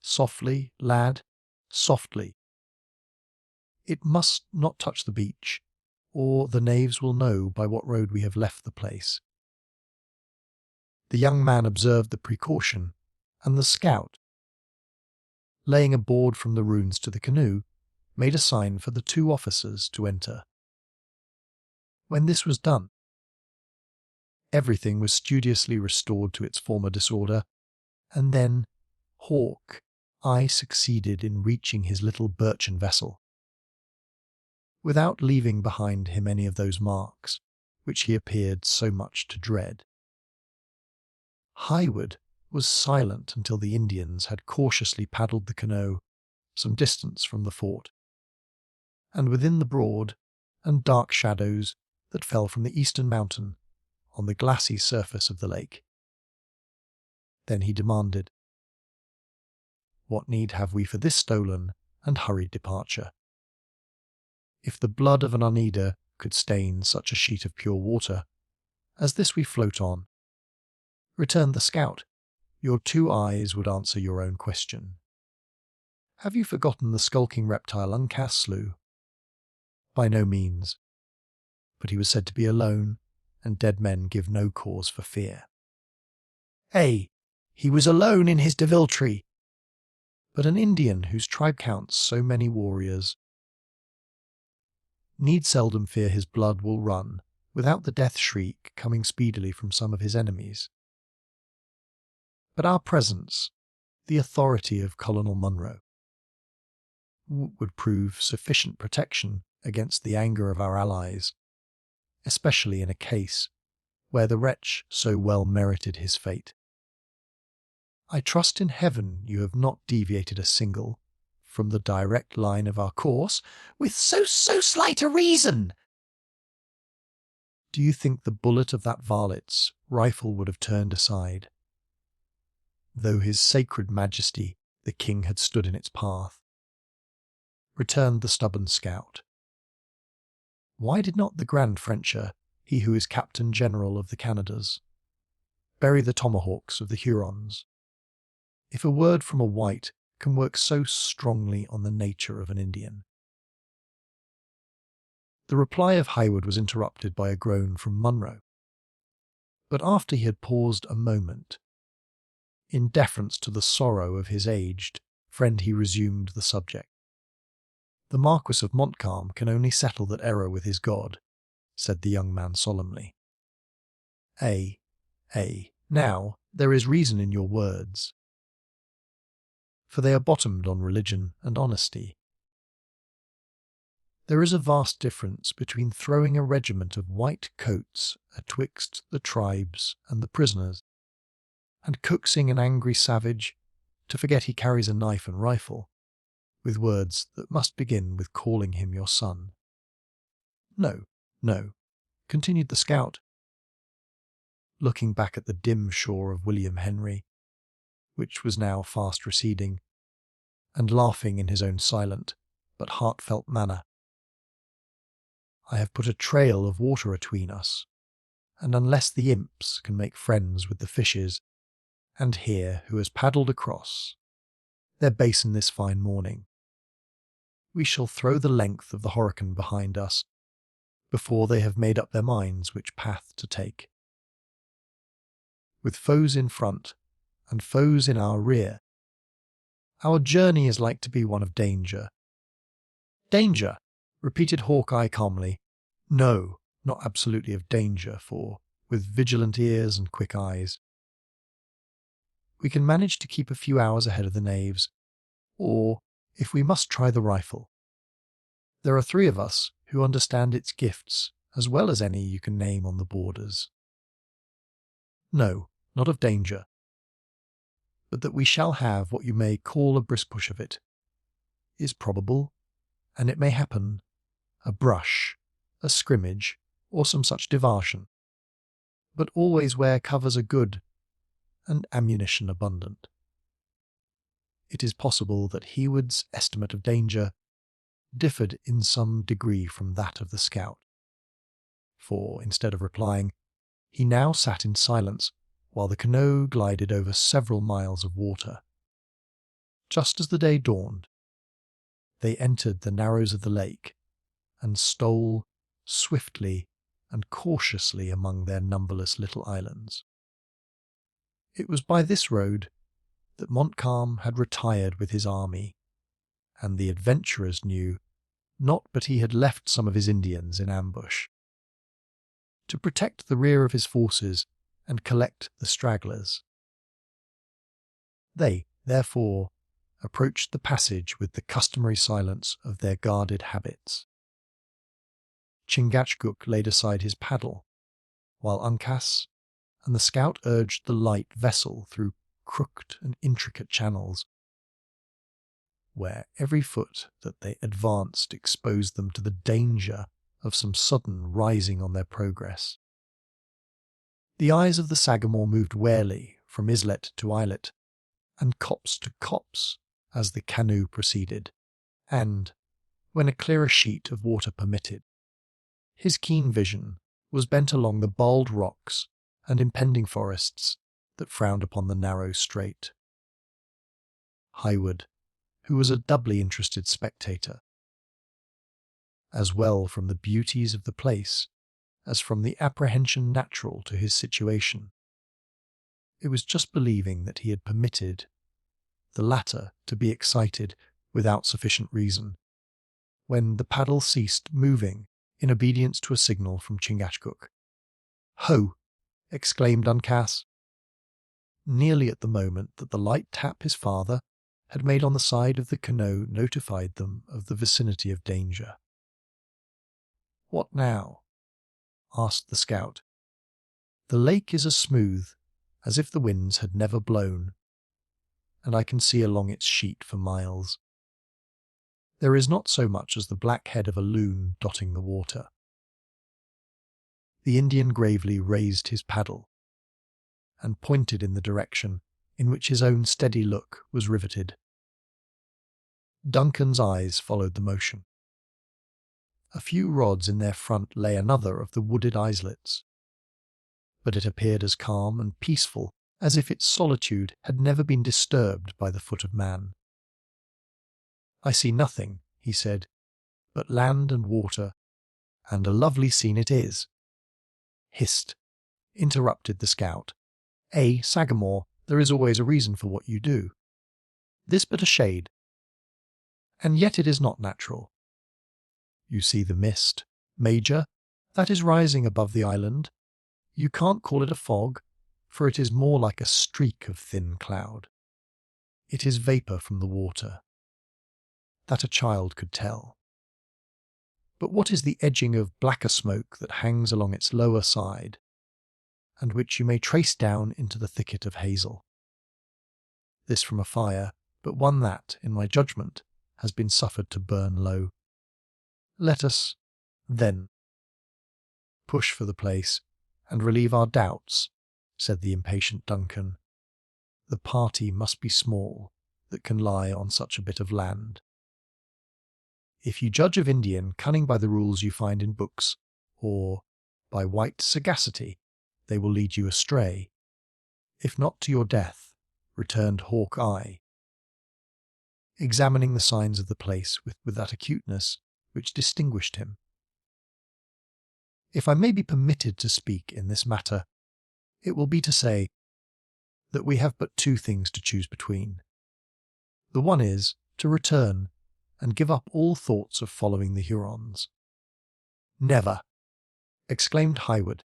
Softly, lad, softly. It must not touch the beach, or the knaves will know by what road we have left the place." The young man observed the precaution, and the scout, laying a board from the ruins to the canoe, made a sign for the two officers to enter. When this was done, everything was studiously restored to its former disorder, and then Hawkeye succeeded in reaching his little birchen vessel, without leaving behind him any of those marks which he appeared so much to dread. Hyward was silent until the Indians had cautiously paddled the canoe some distance from the fort, and within the broad and dark shadows that fell from the eastern mountain on the glassy surface of the lake. Then he demanded, "What need have we for this stolen and hurried departure? If the blood of an Oneida could stain such a sheet of pure water as this we float on," returned the scout, "your two eyes would answer your own question. Have you forgotten the skulking reptile Uncas slew?" "By no means. But he was said to be alone, and dead men give no cause for fear." "Ay, he was alone in his deviltry." "But an Indian whose tribe counts so many warriors need seldom fear his blood will run without the death shriek coming speedily from some of his enemies. But our presence, the authority of Colonel Munro, would prove sufficient protection against the anger of our allies, especially in a case where the wretch so well merited his fate. I trust in heaven you have not deviated a single from the direct line of our course "With so slight a reason." Do you think the bullet of that varlet's rifle would have turned aside, though his sacred majesty the king had stood in its path?" returned the stubborn scout. "Why did not the Grand Frencher, he who is Captain General of the Canadas, bury the tomahawks of the Hurons. If a word from a white can work so strongly on the nature of an Indian. The reply of Highwood was interrupted by a groan from Munro. But after he had paused a moment, in deference to the sorrow of his aged friend, he resumed the subject. "The Marquis of Montcalm can only settle that error with his God," said the young man solemnly. Now, there is reason in your words, for they are bottomed on religion and honesty. There is a vast difference between throwing a regiment of white coats atwixt the tribes and the prisoners, and coaxing an angry savage to forget he carries a knife and rifle, with words that must begin with calling him your son. No, continued the scout, looking back at the dim shore of William Henry, which was now fast receding, and laughing in his own silent but heartfelt manner. I have put a trail of water atween us, and unless the imps can make friends with the fishes, and hear who has paddled across their basin this fine morning, we shall throw the length of the Horican behind us before they have made up their minds which path to take. With foes in front and foes in our rear, our journey is like to be one of danger. Danger, repeated Hawkeye calmly. No, not absolutely of danger, for, with vigilant ears and quick eyes, we can manage to keep a few hours ahead of the knaves, or, if we must try the rifle, there are 3 of us who understand its gifts as well as any you can name on the borders. No, not of danger, but that we shall have what you may call a brisk push of it, is probable, and it may happen, a brush, a scrimmage, or some such diversion, but always where covers are good and ammunition abundant. It is possible that Heward's estimate of danger differed in some degree from that of the scout, for, instead of replying, he now sat in silence while the canoe glided over several miles of water. Just as the day dawned, they entered the narrows of the lake and stole swiftly and cautiously among their numberless little islands. It was by this road that Montcalm had retired with his army, and the adventurers knew not but he had left some of his Indians in ambush, to protect the rear of his forces and collect the stragglers. They, therefore, approached the passage with the customary silence of their guarded habits. Chingachgook laid aside his paddle, while Uncas and the scout urged the light vessel through crooked and intricate channels, where every foot that they advanced exposed them to the danger of some sudden rising on their progress. The eyes of the Sagamore moved warily from islet to islet, and copse to copse, as the canoe proceeded, and, when a clearer sheet of water permitted, his keen vision was bent along the bald rocks and impending forests that frowned upon the narrow strait. Highwood, who was a doubly interested spectator, as well from the beauties of the place as from the apprehension natural to his situation, it was just believing that he had permitted the latter to be excited without sufficient reason, when the paddle ceased moving in obedience to a signal from Chingachgook. "Ho!" exclaimed Uncas, nearly at the moment that the light tap his father had made on the side of the canoe notified them of the vicinity of danger. "What now?" asked the scout. "The lake is as smooth as if the winds had never blown, and I can see along its sheet for miles. There is not so much as the black head of a loon dotting the water." The Indian gravely raised his paddle and pointed in the direction in which his own steady look was riveted. Duncan's eyes followed the motion. A few rods in their front lay another of the wooded islets, but it appeared as calm and peaceful as if its solitude had never been disturbed by the foot of man. "I see nothing," he said, "but land and water, and a lovely scene it is." "Hist!" interrupted the scout. Sagamore, there is always a reason for what you do. This but a shade. And yet it is not natural. You see the mist, Major, that is rising above the island. You can't call it a fog, for it is more like a streak of thin cloud. It is vapour from the water. That a child could tell. But what is the edging of blacker smoke that hangs along its lower side, and which you may trace down into the thicket of hazel? This from a fire, but one that, in my judgment, has been suffered to burn low. Let us, then, push for the place, and relieve our doubts, said the impatient Duncan. The party must be small that can lie on such a bit of land. If you judge of Indian cunning by the rules you find in books, or by white sagacity, they will lead you astray, if not to your death, returned Hawkeye, examining the signs of the place with that acuteness which distinguished him. If I may be permitted to speak in this matter, it will be to say that we have but two things to choose between. The one is to return and give up all thoughts of following the Hurons. "Never!" exclaimed Highwood,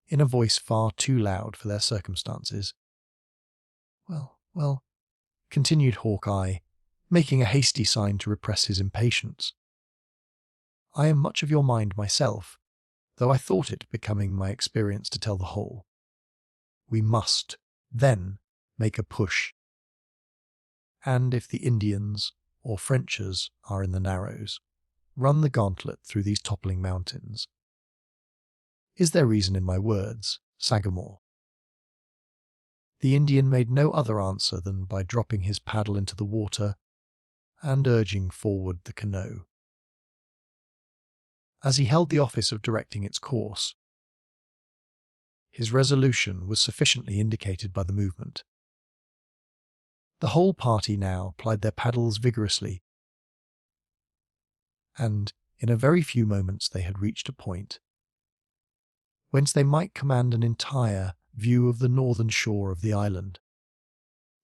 in a voice far too loud for their circumstances. Well, continued Hawkeye, making a hasty sign to repress his impatience. I am much of your mind myself, though I thought it becoming my experience to tell the whole. We must, then, make a push. And if the Indians or Frenchers are in the Narrows, run the gauntlet through these toppling mountains. Is there reason in my words, Sagamore? The Indian made no other answer than by dropping his paddle into the water and urging forward the canoe. As he held the office of directing its course, his resolution was sufficiently indicated by the movement. The whole party now plied their paddles vigorously, and in a very few moments they had reached a point whence they might command an entire view of the northern shore of the island,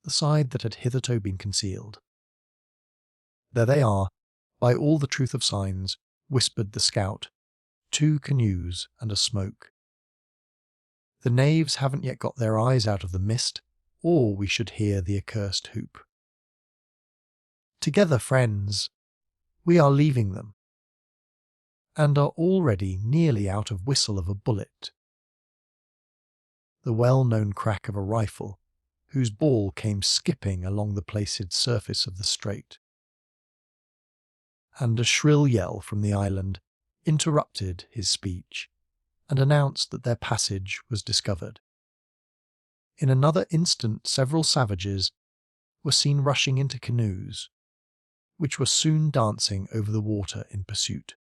the side that had hitherto been concealed. "There they are, by all the truth of signs," whispered the scout, "2 canoes and a smoke. The knaves haven't yet got their eyes out of the mist, or we should hear the accursed hoop. Together, friends, we are leaving them, and are already nearly out of whistle of a bullet. The well-known crack of a rifle, whose ball came skipping along the placid surface of the strait, and a shrill yell from the island interrupted his speech, and announced that their passage was discovered. In another instant several savages were seen rushing into canoes, which were soon dancing over the water in pursuit.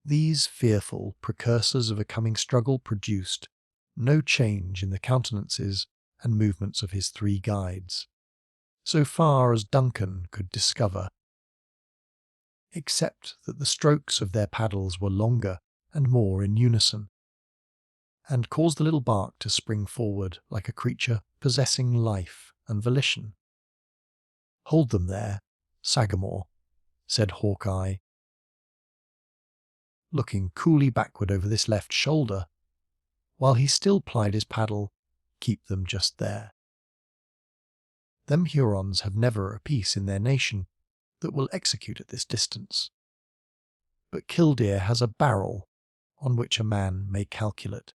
These fearful precursors of a coming struggle produced no change in the countenances and movements of his 3 guides, so far as Duncan could discover, except that the strokes of their paddles were longer and more in unison, and caused the little bark to spring forward like a creature possessing life and volition. "Hold them there, Sagamore," said Hawkeye, looking coolly backward over this left shoulder, while he still plied his paddle. "Keep them just there. Them Hurons have never a piece in their nation that will execute at this distance, but Killdeer has a barrel on which a man may calculate."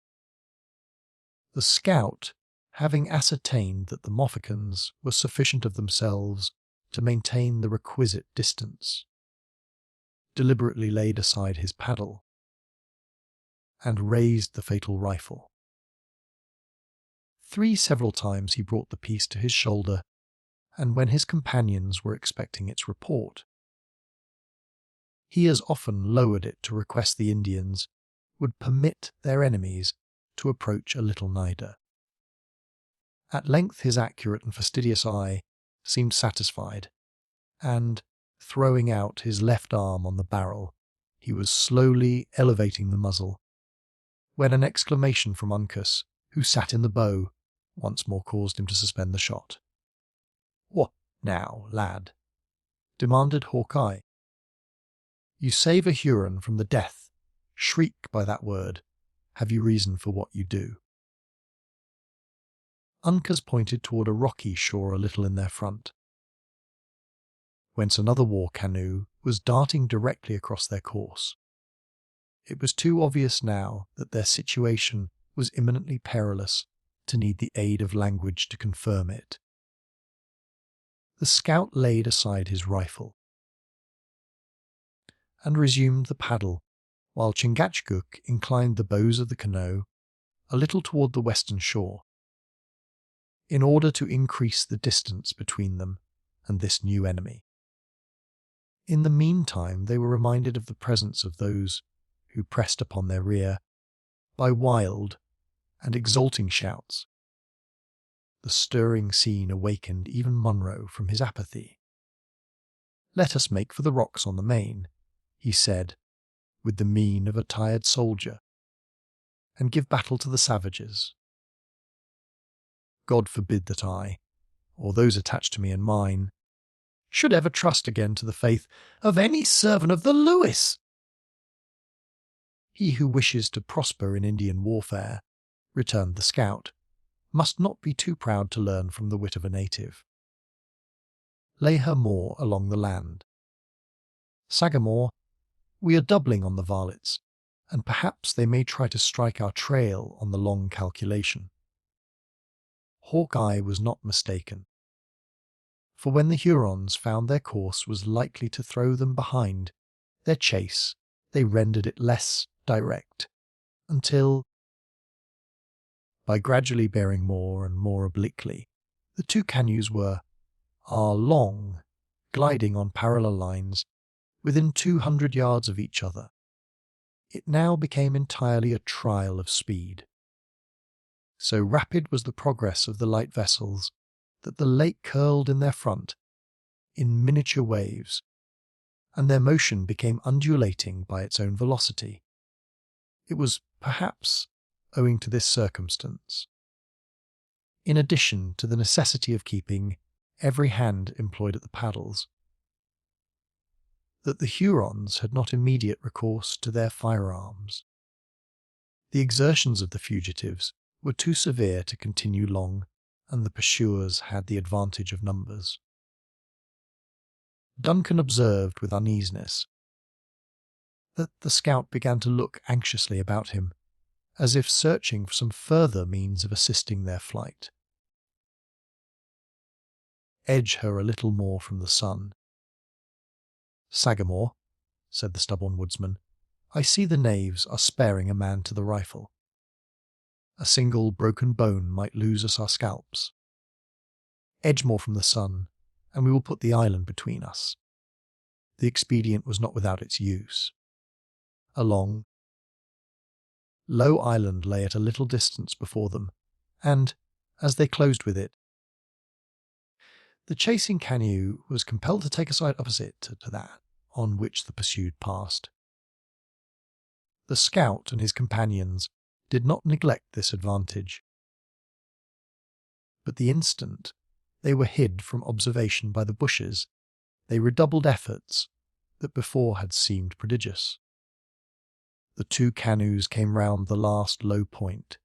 The scout, having ascertained that the Mohicans were sufficient of themselves to maintain the requisite distance, deliberately laid aside his paddle and raised the fatal rifle. 3 several times he brought the piece to his shoulder, and when his companions were expecting its report, he as often lowered it to request the Indians would permit their enemies to approach a little nider. At length his accurate and fastidious eye seemed satisfied, and, throwing out his left arm on the barrel, he was slowly elevating the muzzle, when an exclamation from Uncas, who sat in the bow, once more caused him to suspend the shot. "What now, lad?" demanded Hawkeye. "You save a Huron from the death. Shriek by that word. Have you reason for what you do?" Uncas pointed toward a rocky shore a little in their front, whence another war canoe was darting directly across their course. It was too obvious now that their situation was imminently perilous to need the aid of language to confirm it. The scout laid aside his rifle and resumed the paddle, while Chingachgook inclined the bows of the canoe a little toward the western shore, in order to increase the distance between them and this new enemy. In the meantime, they were reminded of the presence of those who pressed upon their rear by wild and exulting shouts. The stirring scene awakened even Munro from his apathy. "Let us make for the rocks on the main," he said, with the mien of a tired soldier, "and give battle to the savages. God forbid that I, or those attached to me and mine, should ever trust again to the faith of any servant of the Lewis. He who wishes to prosper in Indian warfare," returned the scout, "must not be too proud to learn from the wit of a native. Lay her more along the land. Sagamore, we are doubling on the varlets, and perhaps they may try to strike our trail on the long calculation." Hawkeye was not mistaken, for when the Hurons found their course was likely to throw them behind their chase, they rendered it less direct, until, by gradually bearing more and more obliquely, the two canoes were, long, gliding on parallel lines within 200 yards of each other. It now became entirely a trial of speed. So rapid was the progress of the light vessels that the lake curled in their front in miniature waves, and their motion became undulating by its own velocity. It was, perhaps, owing to this circumstance, in addition to the necessity of keeping every hand employed at the paddles, that the Hurons had not immediate recourse to their firearms. The exertions of the fugitives were too severe to continue long, and the pursuers had the advantage of numbers. Duncan observed with uneasiness that the scout began to look anxiously about him, as if searching for some further means of assisting their flight. "Edge her a little more from the sun." "Sagamore," said the stubborn woodsman, "I see the knaves are sparing a man to the rifle. A single broken bone might lose us our scalps. Edge more from the sun, and we will put the island between us." The expedient was not without its use. A long, low island lay at a little distance before them, and, as they closed with it, the chasing canoe was compelled to take a side opposite to that on which the pursued passed. The scout and his companions did not neglect this advantage, but the instant they were hid from observation by the bushes, they redoubled efforts that before had seemed prodigious. The two canoes came round the last low point,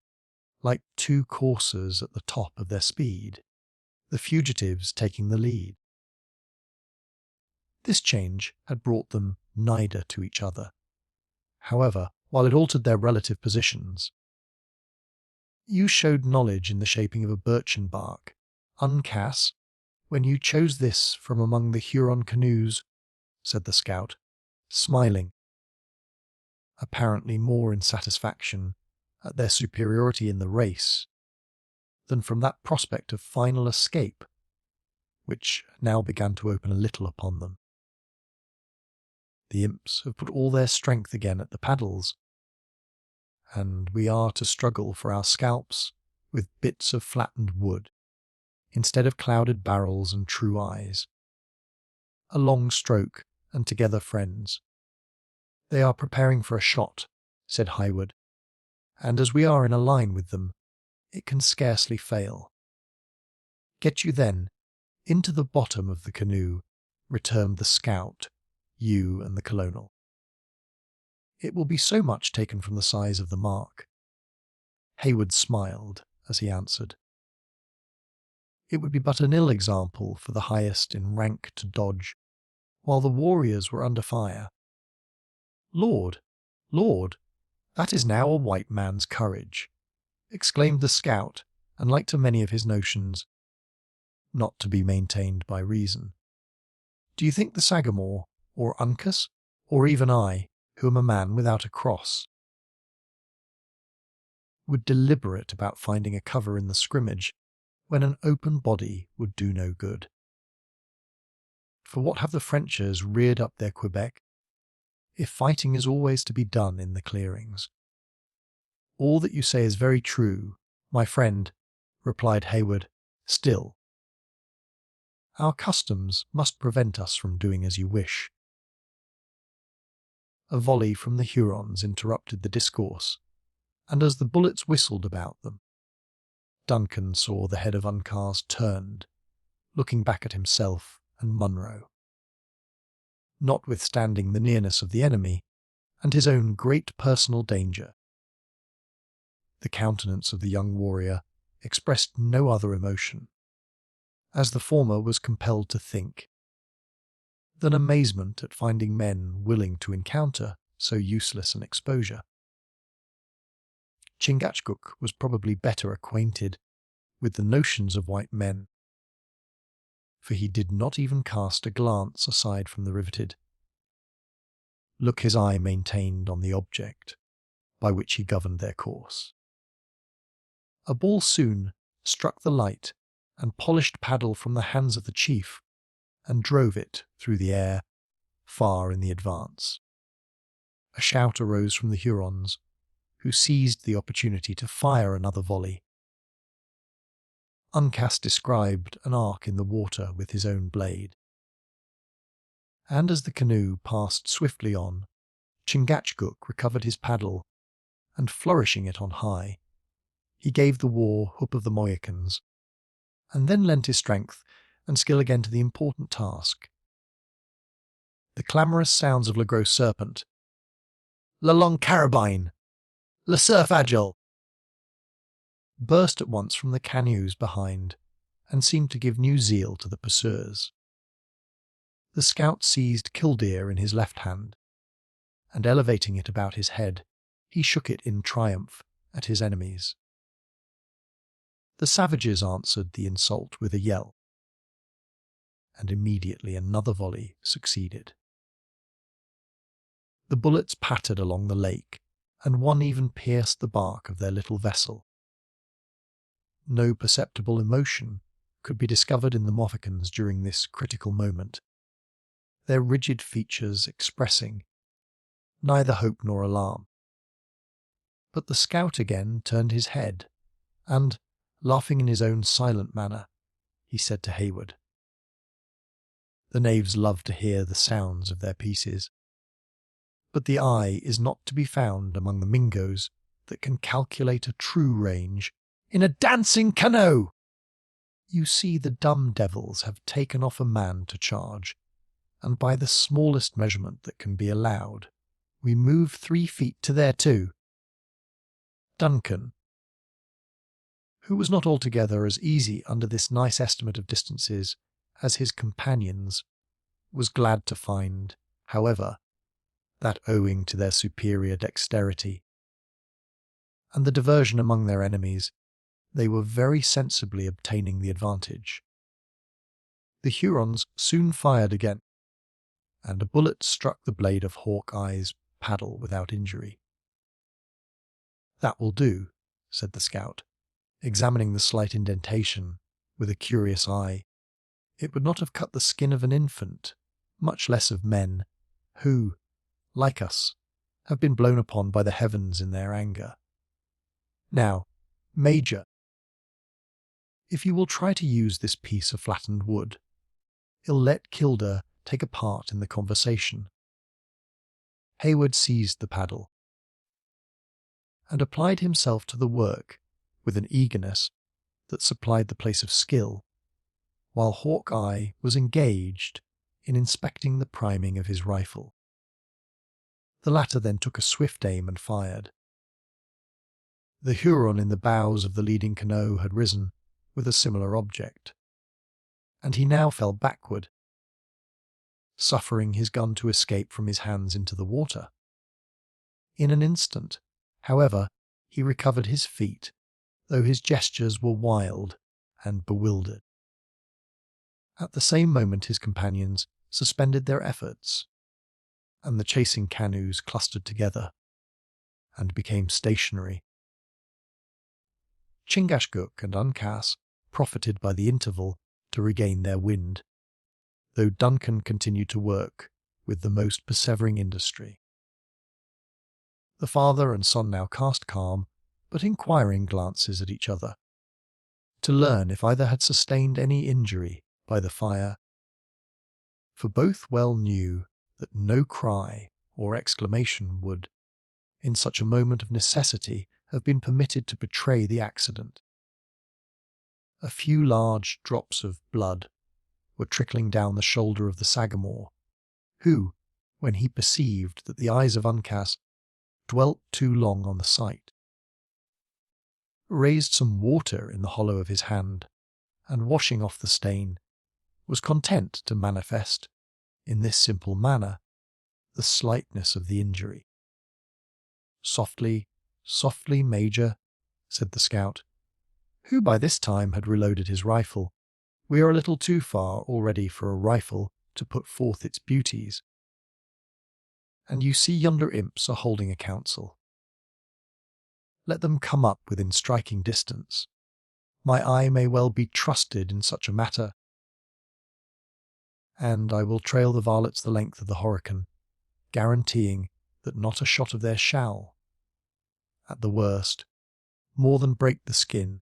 like two coursers at the top of their speed, the fugitives taking the lead. This change had brought them nigher to each other. However, while it altered their relative positions, you showed knowledge in the shaping of a birchen bark, Uncas, when you chose this from among the Huron canoes, said the scout, smiling, apparently more in satisfaction at their superiority in the race than from that prospect of final escape, which now began to open a little upon them. The imps have put all their strength again at the paddles, and we are to struggle for our scalps with bits of flattened wood, instead of clouded barrels and true eyes. A long stroke, and together friends. They are preparing for a shot, said Highwood, and as we are in a line with them, it can scarcely fail. Get you then into the bottom of the canoe, returned the scout, you and the colonel. It will be so much taken from the size of the mark. Hayward smiled as he answered. It would be but an ill example for the highest in rank to dodge, while the warriors were under fire. Lord, Lord, that is now a white man's courage, exclaimed the scout, and like to many of his notions, not to be maintained by reason. Do you think the Sagamore, or Uncas, or even I, who am a man without a cross, would deliberate about finding a cover in the scrimmage when an open body would do no good? For what have the Frenchers reared up their Quebec, if fighting is always to be done in the clearings? All that you say is very true, my friend, replied Hayward. Still, our customs must prevent us from doing as you wish. A volley from the Hurons interrupted the discourse, and as the bullets whistled about them, Duncan saw the head of Uncas turned, looking back at himself and Munro. Notwithstanding the nearness of the enemy, and his own great personal danger, the countenance of the young warrior expressed no other emotion, as the former was compelled to think, than amazement at finding men willing to encounter so useless an exposure. Chingachgook was probably better acquainted with the notions of white men, for he did not even cast a glance aside from the riveted look his eye maintained on the object by which he governed their course. A ball soon struck the light and polished paddle from the hands of the chief, and drove it through the air, far in the advance. A shout arose from the Hurons, who seized the opportunity to fire another volley. Uncas described an arc in the water with his own blade, and as the canoe passed swiftly on, Chingachgook recovered his paddle, and flourishing it on high, he gave the war whoop of the Mohicans, and then lent his strength and skill again to the important task. The clamorous sounds of Le Gros Serpent, La Longue Carabine, Le Surf Agile, burst at once from the canoes behind, and seemed to give new zeal to the pursuers. The scout seized Killdeer in his left hand, and elevating it about his head, he shook it in triumph at his enemies. The savages answered the insult with a yell, and immediately another volley succeeded. The bullets pattered along the lake, and one even pierced the bark of their little vessel. No perceptible emotion could be discovered in the Mohicans during this critical moment, their rigid features expressing neither hope nor alarm. But the scout again turned his head, and, laughing in his own silent manner, he said to Hayward, "The knaves love to hear the sounds of their pieces, but the eye is not to be found among the Mingoes that can calculate a true range in a dancing canoe. You see, the dumb devils have taken off a man to charge, and by the smallest measurement that can be allowed, we move 3 feet to their 2. Duncan, who was not altogether as easy under this nice estimate of distances as his companions, was glad to find, however, that owing to their superior dexterity and the diversion among their enemies, they were very sensibly obtaining the advantage. The Hurons soon fired again, and a bullet struck the blade of Hawkeye's paddle without injury. "That will do," said the scout, examining the slight indentation with a curious eye. "It would not have cut the skin of an infant, much less of men, who, like us, have been blown upon by the heavens in their anger. Now, Major, if you will try to use this piece of flattened wood, it'll let Kildare take a part in the conversation." Hayward seized the paddle and applied himself to the work with an eagerness that supplied the place of skill, while Hawkeye was engaged in inspecting the priming of his rifle. The latter then took a swift aim and fired. The Huron in the bows of the leading canoe had risen with a similar object, and he now fell backward, suffering his gun to escape from his hands into the water. In an instant, however, he recovered his feet, though his gestures were wild and bewildered. At the same moment his companions suspended their efforts, and the chasing canoes clustered together and became stationary. Chingachgook and Uncas profited by the interval to regain their wind, though Duncan continued to work with the most persevering industry. The father and son now cast calm but inquiring glances at each other, to learn if either had sustained any injury by the fire, for both well knew that no cry or exclamation would, in such a moment of necessity, have been permitted to betray the accident. A few large drops of blood were trickling down the shoulder of the Sagamore, who, when he perceived that the eyes of Uncas dwelt too long on the sight, raised some water in the hollow of his hand, and washing off the stain, was content to manifest, in this simple manner, the slightness of the injury. "Softly, softly, Major," said the scout, who by this time had reloaded his rifle. "We are a little too far already for a rifle to put forth its beauties. And you see yonder imps are holding a council. Let them come up within striking distance. My eye may well be trusted in such a matter, and I will trail the varlets the length of the Horican, guaranteeing that not a shot of theirs shall, at the worst, more than break the skin,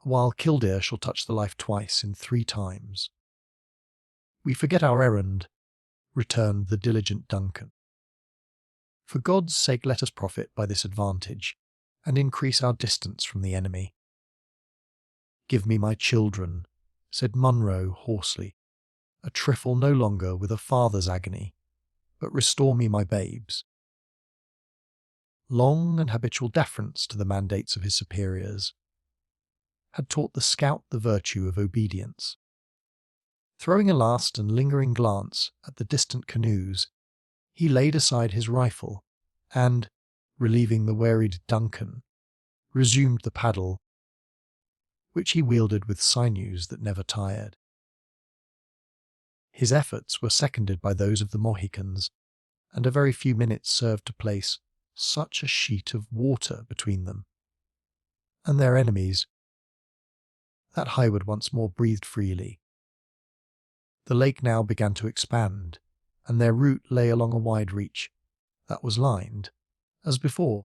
while Kildare shall touch the life twice in 3 times. We forget our errand," returned the diligent Duncan. "For God's sake let us profit by this advantage, and increase our distance from the enemy." "Give me my children," said Munro hoarsely, a trifle no longer with a father's agony, "but restore me my babes." Long and habitual deference to the mandates of his superiors had taught the scout the virtue of obedience. Throwing a last and lingering glance at the distant canoes, he laid aside his rifle, and, relieving the wearied Duncan, resumed the paddle, which he wielded with sinews that never tired. His efforts were seconded by those of the Mohicans, and a very few minutes served to place such a sheet of water between them and their enemies that Hayward once more breathed freely. The lake now began to expand, and their route lay along a wide reach that was lined, as before,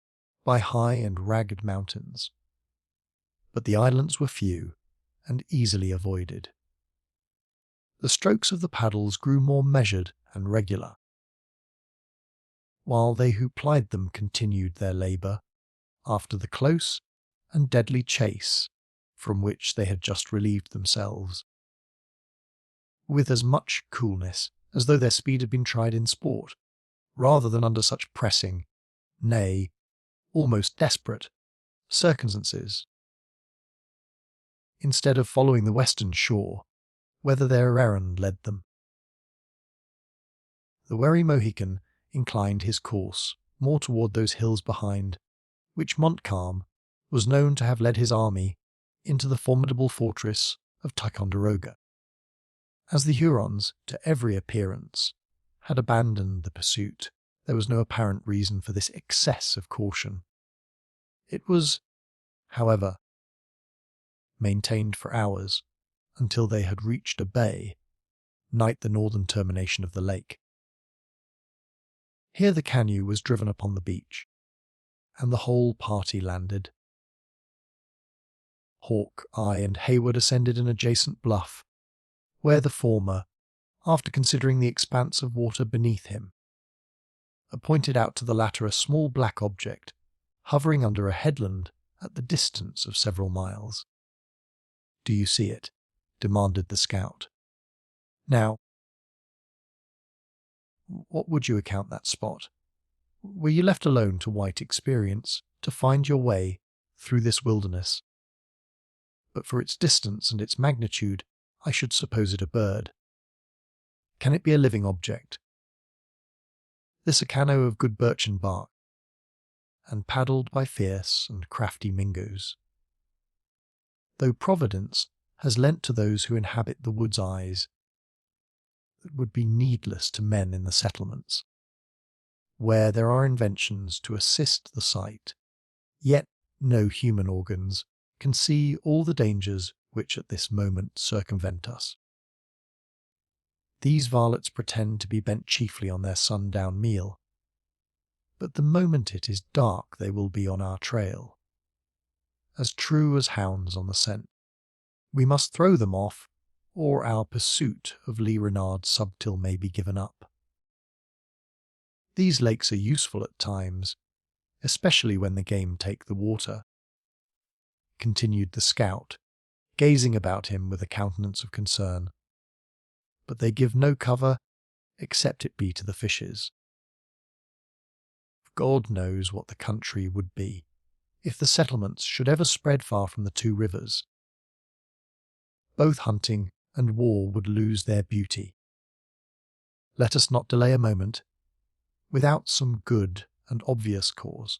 by high and ragged mountains. But the islands were few and easily avoided. The strokes of the paddles grew more measured and regular, while they who plied them continued their labour after the close and deadly chase from which they had just relieved themselves, with as much coolness as though their speed had been tried in sport, rather than under such pressing, nay, almost desperate, circumstances. Instead of following the western shore, whither their errand led them, the wary Mohican inclined his course more toward those hills behind, which Montcalm was known to have led his army into the formidable fortress of Ticonderoga. As the Hurons, to every appearance, had abandoned the pursuit, there was no apparent reason for this excess of caution. It was, however, maintained for hours, until they had reached a bay, nigh the northern termination of the lake. Here the canoe was driven upon the beach, and the whole party landed. Hawk, I, and Hayward ascended an adjacent bluff, where the former, after considering the expanse of water beneath him, pointed out to the latter a small black object, hovering under a headland at the distance of several miles. "Do you see it?" demanded the scout. "Now, what would you account that spot? Were you left alone to white experience, to find your way through this wilderness? But for its distance and its magnitude, I should suppose it a bird. Can it be a living object? This a canoe of good birchen bark, and paddled by fierce and crafty Mingoes. Though Providence has lent to those who inhabit the woods eyes that would be needless to men in the settlements, where there are inventions to assist the sight, yet no human organs can see all the dangers which at this moment circumvent us. These varlets pretend to be bent chiefly on their sundown meal, but the moment it is dark they will be on our trail, as true as hounds on the scent. We must throw them off, or our pursuit of Lee Renard's subtil may be given up. These lakes are useful at times, especially when the game take the water," continued the scout, gazing about him with a countenance of concern. "But they give no cover, except it be to the fishes. God knows what the country would be if the settlements should ever spread far from the two rivers. Both hunting and war would lose their beauty. Let us not delay a moment, without some good and obvious cause.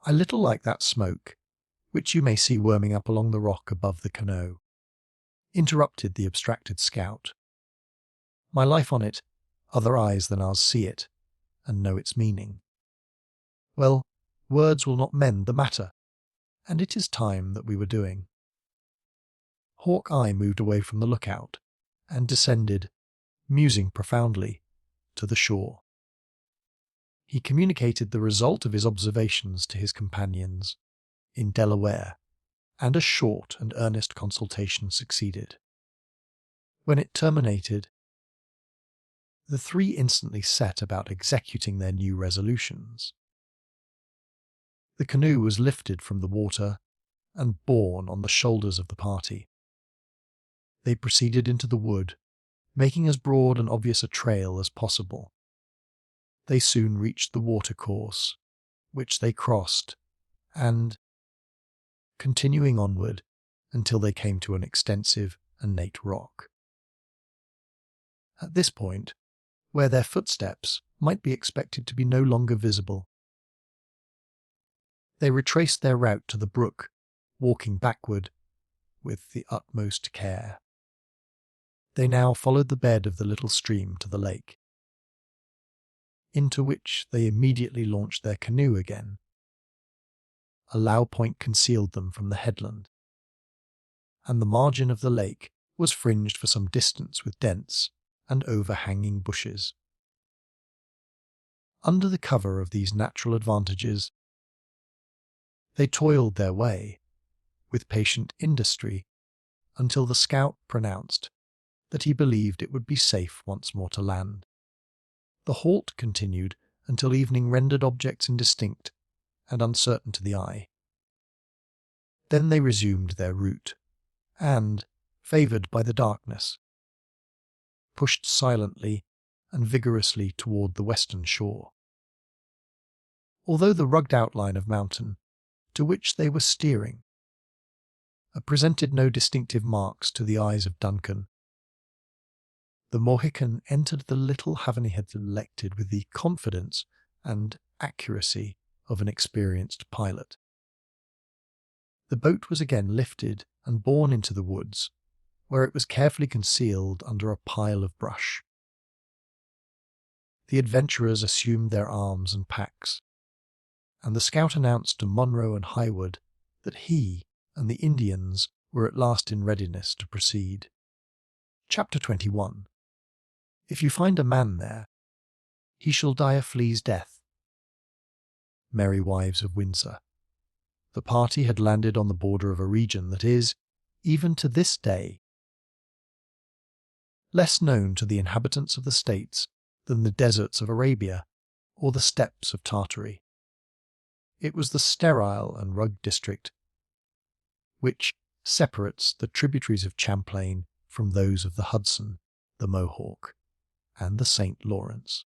I little like that smoke, which you may see worming up along the rock above the canoe," interrupted the abstracted scout. "My life on it, other eyes than ours see it, and know its meaning. Well, words will not mend the matter, and it is time that we were doing." Hawk Eye moved away from the lookout, and descended, musing profoundly, to the shore. He communicated the result of his observations to his companions, in Delaware, and a short and earnest consultation succeeded. When it terminated, the three instantly set about executing their new resolutions. The canoe was lifted from the water and borne on the shoulders of the party. They proceeded into the wood, making as broad and obvious a trail as possible. They soon reached the watercourse, which they crossed, and, continuing onward until they came to an extensive innate rock. At this point, where their footsteps might be expected to be no longer visible, they retraced their route to the brook, walking backward with the utmost care. They now followed the bed of the little stream to the lake, into which they immediately launched their canoe again. A low point concealed them from the headland, and the margin of the lake was fringed for some distance with dense and overhanging bushes. Under the cover of these natural advantages, they toiled their way, with patient industry, until the scout pronounced that he believed it would be safe once more to land. The halt continued until evening rendered objects indistinct and uncertain to the eye. Then they resumed their route, and, favoured by the darkness, pushed silently and vigorously toward the western shore. Although the rugged outline of mountain to which they were steering presented no distinctive marks to the eyes of Duncan, the Mohican entered the little haven he had selected with the confidence and accuracy of an experienced pilot. The boat was again lifted and borne into the woods, where it was carefully concealed under a pile of brush. The adventurers assumed their arms and packs, and the scout announced to Munro and Highwood that he and the Indians were at last in readiness to proceed. Chapter 21. If you find a man there, he shall die a flea's death. Merry Wives of Windsor. The party had landed on the border of a region that is, even to this day, less known to the inhabitants of the States than the deserts of Arabia or the steppes of Tartary. It was the sterile and rugged district which separates the tributaries of Champlain from those of the Hudson, the Mohawk, and the St. Lawrence.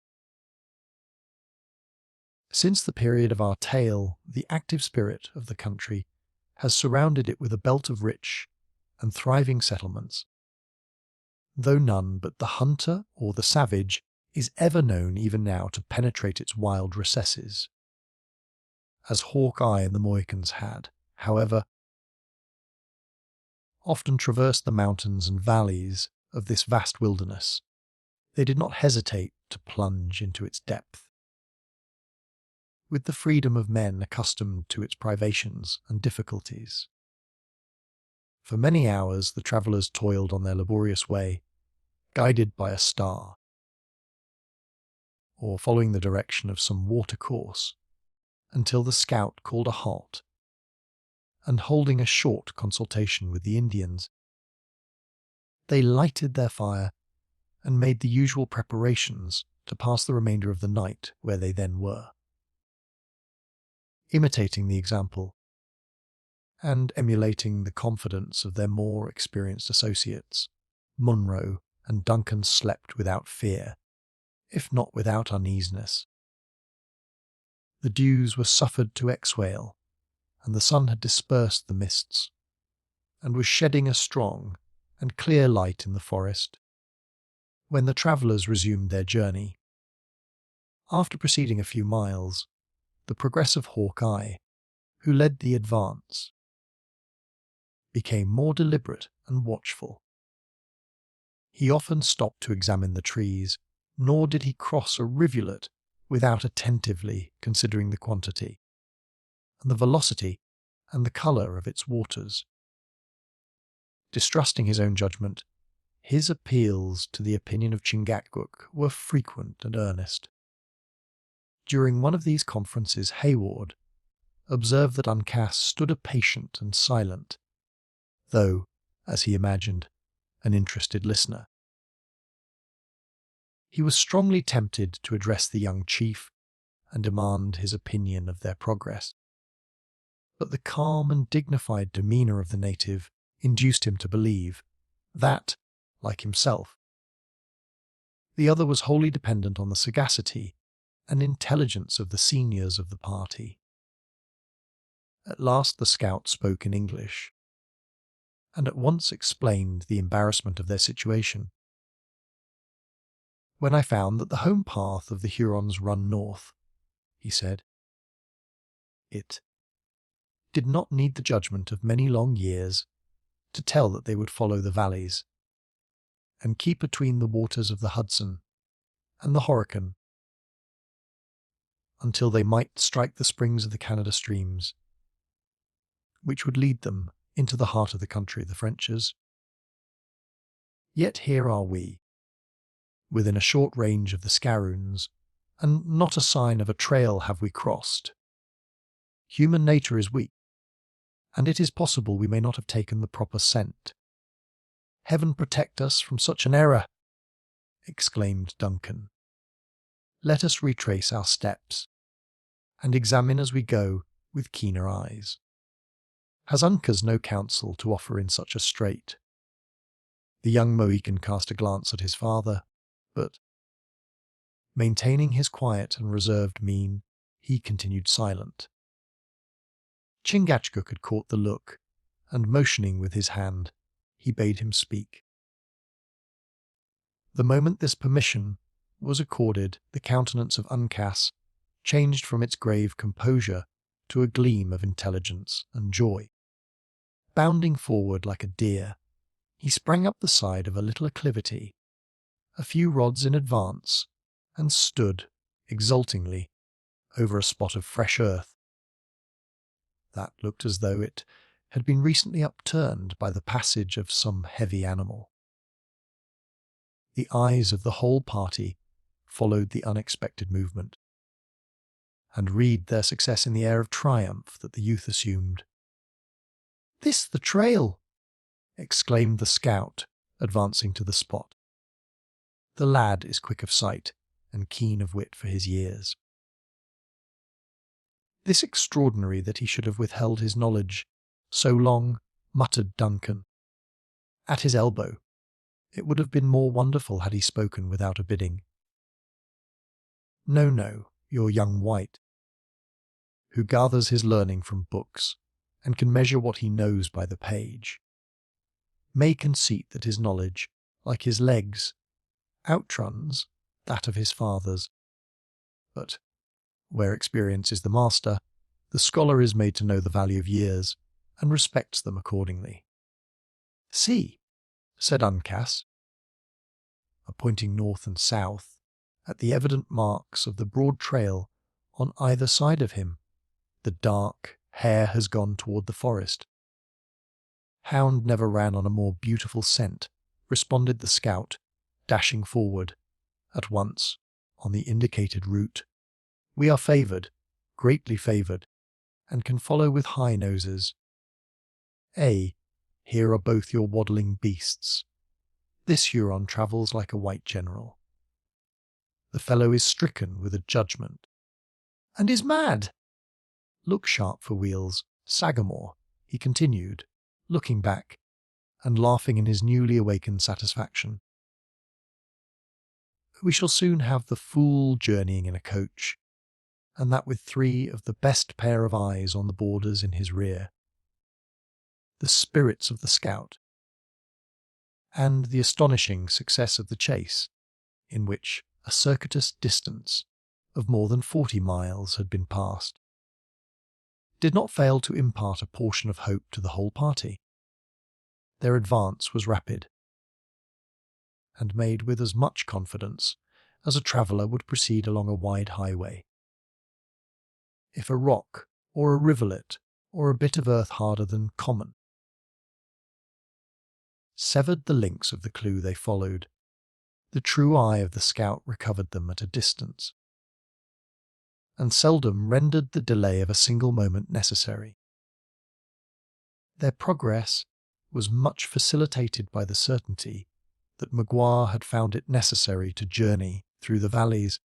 Since the period of our tale, the active spirit of the country has surrounded it with a belt of rich and thriving settlements, though none but the hunter or the savage is ever known even now to penetrate its wild recesses. As Hawkeye and the Mohicans had, however, often traversed the mountains and valleys of this vast wilderness, they did not hesitate to plunge into its depth. With the freedom of men accustomed to its privations and difficulties. For many hours the travellers toiled on their laborious way, guided by a star, or following the direction of some watercourse, until the scout called a halt, and holding a short consultation with the Indians, they lighted their fire and made the usual preparations to pass the remainder of the night where they then were. Imitating the example, and emulating the confidence of their more experienced associates, Munro and Duncan slept without fear, if not without uneasiness. The dews were suffered to exhale, and the sun had dispersed the mists, and was shedding a strong and clear light in the forest, when the travellers resumed their journey. After proceeding a few miles, the progressive Hawkeye, who led the advance, became more deliberate and watchful. He often stopped to examine the trees, nor did he cross a rivulet without attentively considering the quantity, and the velocity, and the colour of its waters. Distrusting his own judgment, his appeals to the opinion of Chingachgook were frequent and earnest. During one of these conferences, Hayward observed that Uncas stood a patient and silent, though, as he imagined, an interested listener. He was strongly tempted to address the young chief and demand his opinion of their progress, but the calm and dignified demeanour of the native induced him to believe that, like himself, the other was wholly dependent on the sagacity and intelligence of the seniors of the party. At last the scout spoke in English, and at once explained the embarrassment of their situation. "When I found that the home path of the Hurons run north," he said, "it did not need the judgment of many long years to tell that they would follow the valleys, and keep between the waters of the Hudson and the Horican, until they might strike the springs of the Canada streams, which would lead them into the heart of the country of the Frenchers. Yet here are we, within a short range of the Scaroons, and not a sign of a trail have we crossed. Human nature is weak, and it is possible we may not have taken the proper scent. Heaven protect us from such an error!" exclaimed Duncan. "Let us retrace our steps, and examine as we go with keener eyes. Has Uncas no counsel to offer in such a strait?" The young Mohican cast a glance at his father, but, maintaining his quiet and reserved mien, he continued silent. Chingachgook had caught the look, and motioning with his hand, he bade him speak. The moment this permission was accorded, the countenance of Uncas changed from its grave composure to a gleam of intelligence and joy. Bounding forward like a deer, he sprang up the side of a little acclivity, a few rods in advance, and stood, exultingly, over a spot of fresh earth that looked as though it had been recently upturned by the passage of some heavy animal. The eyes of the whole party followed the unexpected movement, and read their success in the air of triumph that the youth assumed. "This the trail!" exclaimed the scout, advancing to the spot. The lad is quick of sight and keen of wit for his years. "This extraordinary that he should have withheld his knowledge so long," muttered Duncan. At his elbow, it would have been more wonderful had he spoken without a bidding. No, your young wight, who gathers his learning from books and can measure what he knows by the page, may conceit that his knowledge, like his legs, outruns that of his fathers. But where experience is the master, the scholar is made to know the value of years and respects them accordingly. "See," said Uncas, pointing north and south at the evident marks of the broad trail on either side of him. "The dark hare has gone toward the forest." "Hound never ran on a more beautiful scent," responded the scout, dashing forward, at once, on the indicated route. "We are favoured, greatly favoured, and can follow with high noses. Here are both your waddling beasts. This Huron travels like a white general. The fellow is stricken with a judgment, and is mad. Look sharp for wheels, Sagamore," he continued, looking back and laughing in his newly awakened satisfaction. "We shall soon have the fool journeying in a coach, and that with 3 of the best pair of eyes on the borders in his rear. The spirits of the scout, and the astonishing success of the chase, in which a circuitous distance of more than 40 miles had been passed, did not fail to impart a portion of hope to the whole party. Their advance was rapid, and made with as much confidence as a traveller would proceed along a wide highway. If a rock, or a rivulet, or a bit of earth harder than common severed the links of the clue they followed, the true eye of the scout recovered them at a distance, and seldom rendered the delay of a single moment necessary. Their progress was much facilitated by the certainty that Magua had found it necessary to journey through the valleys,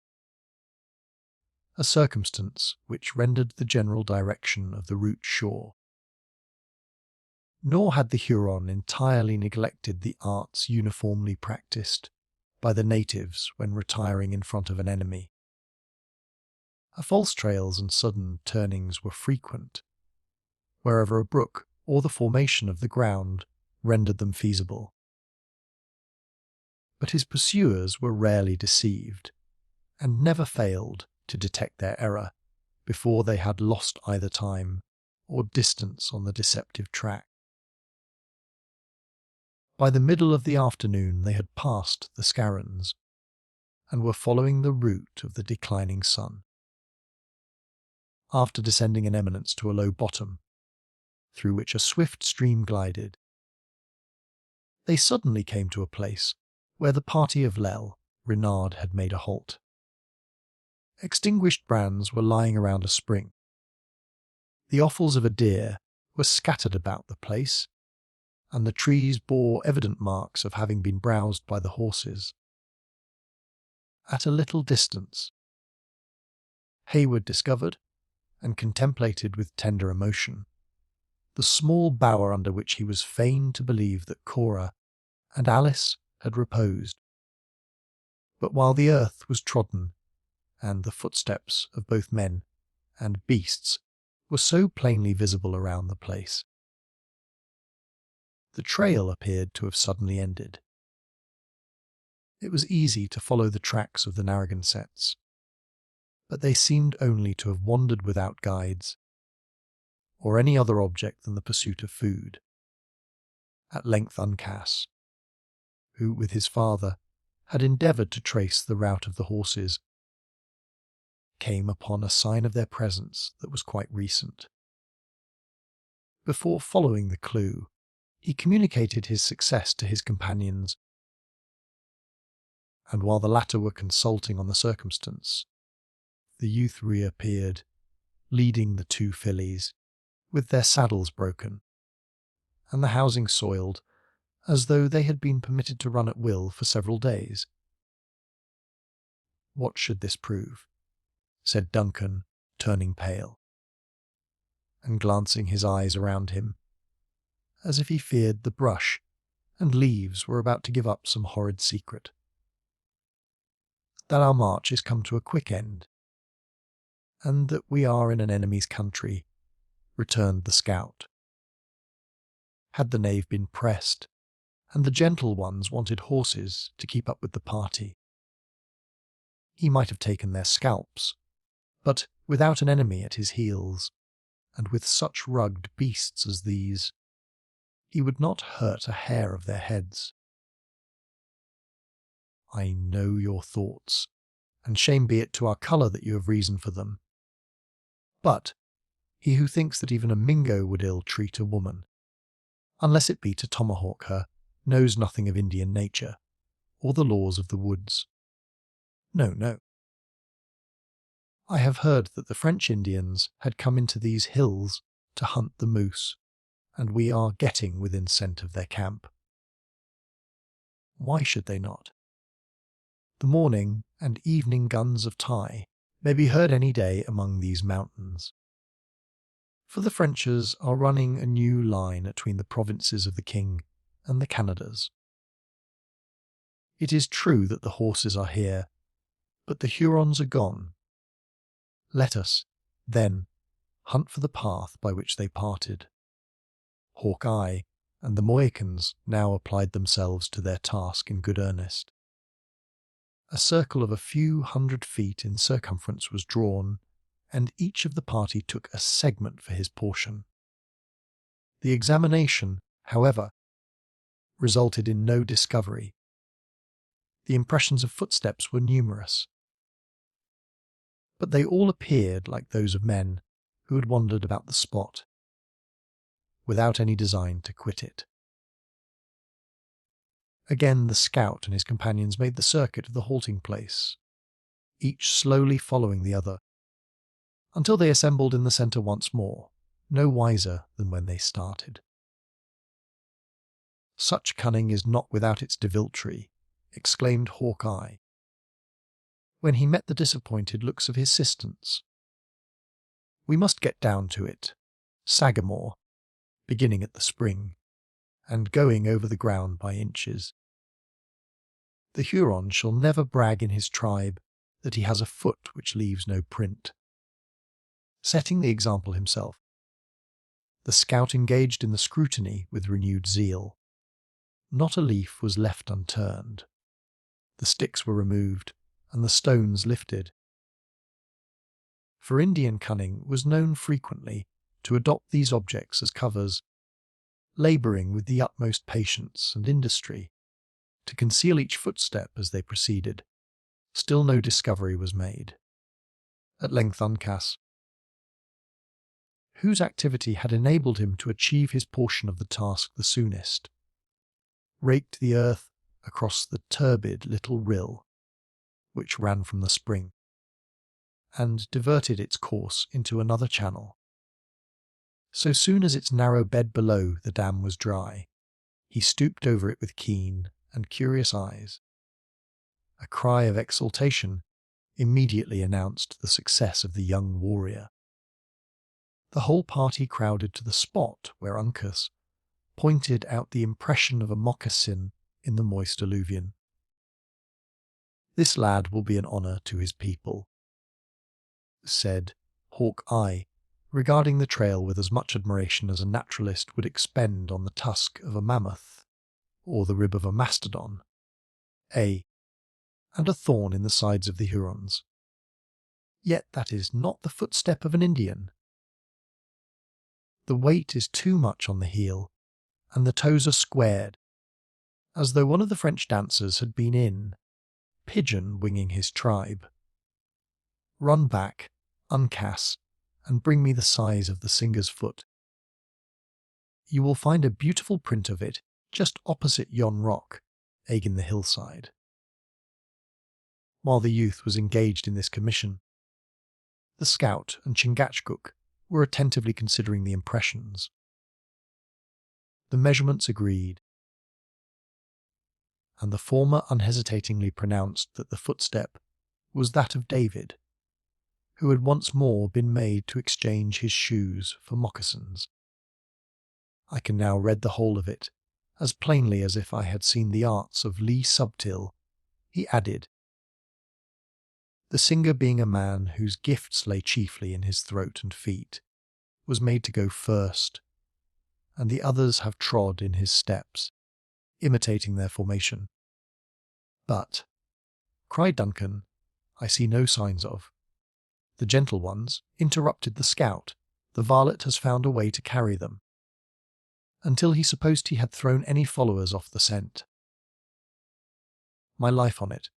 a circumstance which rendered the general direction of the route sure. Nor had the Huron entirely neglected the arts uniformly practised by the natives when retiring in front of an enemy. False trails and sudden turnings were frequent, wherever a brook or the formation of the ground rendered them feasible. But his pursuers were rarely deceived, and never failed to detect their error before they had lost either time or distance on the deceptive track. By the middle of the afternoon they had passed the Scarrons, and were following the route of the declining sun. After descending an eminence to a low bottom, through which a swift stream glided, they suddenly came to a place where the party of Renard had made a halt. Extinguished brands were lying around a spring. The offals of a deer were scattered about the place, and the trees bore evident marks of having been browsed by the horses. At a little distance, Hayward discovered, and contemplated with tender emotion, the small bower under which he was fain to believe that Cora and Alice had reposed. But while the earth was trodden, and the footsteps of both men and beasts were so plainly visible around the place, the trail appeared to have suddenly ended. It was easy to follow the tracks of the Narragansetts, but they seemed only to have wandered without guides, or any other object than the pursuit of food. At length Uncas, who with his father had endeavoured to trace the route of the horses, came upon a sign of their presence that was quite recent. Before following the clue, he communicated his success to his companions, and while the latter were consulting on the circumstance, the youth reappeared, leading the two fillies, with their saddles broken, and the housing soiled, as though they had been permitted to run at will for several days. "What should this prove?" said Duncan, turning pale, and glancing his eyes around him, as if he feared the brush and leaves were about to give up some horrid secret. "That our march is come to a quick end, and that we are in an enemy's country," returned the scout. "Had the knave been pressed, and the gentle ones wanted horses to keep up with the party, he might have taken their scalps, but without an enemy at his heels, and with such rugged beasts as these, he would not hurt a hair of their heads. I know your thoughts, and shame be it to our colour that you have reason for them. But he who thinks that even a Mingo would ill-treat a woman, unless it be to tomahawk her, knows nothing of Indian nature, or the laws of the woods. No, no. I have heard that the French Indians had come into these hills to hunt the moose, and we are getting within scent of their camp. Why should they not? The morning and evening guns of Thai may be heard any day among these mountains. For the Frenchers are running a new line between the provinces of the King and the Canadas. It is true that the horses are here, but the Hurons are gone. Let us, then, hunt for the path by which they parted. Hawkeye and the Mohicans now applied themselves to their task in good earnest. A circle of a few 100 feet in circumference was drawn, and each of the party took a segment for his portion. The examination, however, resulted in no discovery. The impressions of footsteps were numerous, but they all appeared like those of men who had wandered about the spot, without any design to quit it. Again the scout and his companions made the circuit of the halting place, each slowly following the other, until they assembled in the centre once more, no wiser than when they started. "Such cunning is not without its deviltry," exclaimed Hawkeye, when he met the disappointed looks of his assistants. "We must get down to it, Sagamore, beginning at the spring, and going over the ground by inches. The Huron shall never brag in his tribe that he has a foot which leaves no print." Setting the example himself, the scout engaged in the scrutiny with renewed zeal. Not a leaf was left unturned. The sticks were removed, and the stones lifted. For Indian cunning was known frequently to adopt these objects as covers, labouring with the utmost patience and industry to conceal each footstep as they proceeded. Still no discovery was made. At length Uncas, whose activity had enabled him to achieve his portion of the task the soonest, raked the earth across the turbid little rill which ran from the spring, and diverted its course into another channel. So soon as its narrow bed below the dam was dry, he stooped over it with keen and curious eyes. A cry of exultation immediately announced the success of the young warrior. The whole party crowded to the spot where Uncas pointed out the impression of a moccasin in the moist alluvion. "This lad will be an honour to his people," said Hawkeye, regarding the trail with as much admiration as a naturalist would expend on the tusk of a mammoth or the rib of a mastodon. And a thorn in the sides of the Hurons. Yet that is not the footstep of an Indian. The weight is too much on the heel, and the toes are squared, as though one of the French dancers had been in, pigeon-winging his tribe. Run back, Uncas, and bring me the size of the singer's foot. You will find a beautiful print of it just opposite yon rock, egg in the hillside. While the youth was engaged in this commission, the scout and Chingachgook were attentively considering the impressions. The measurements agreed, and the former unhesitatingly pronounced that the footstep was that of David, who had once more been made to exchange his shoes for moccasins. I can now read the whole of it, as plainly as if I had seen the arts of Lee Subtil. He added, "The singer, being a man whose gifts lay chiefly in his throat and feet, was made to go first, and the others have trod in his steps, imitating their formation. But," cried Duncan, "I see no signs of. The gentle ones interrupted the scout. The varlet has found a way to carry them, until he supposed he had thrown any followers off the scent. My life on it,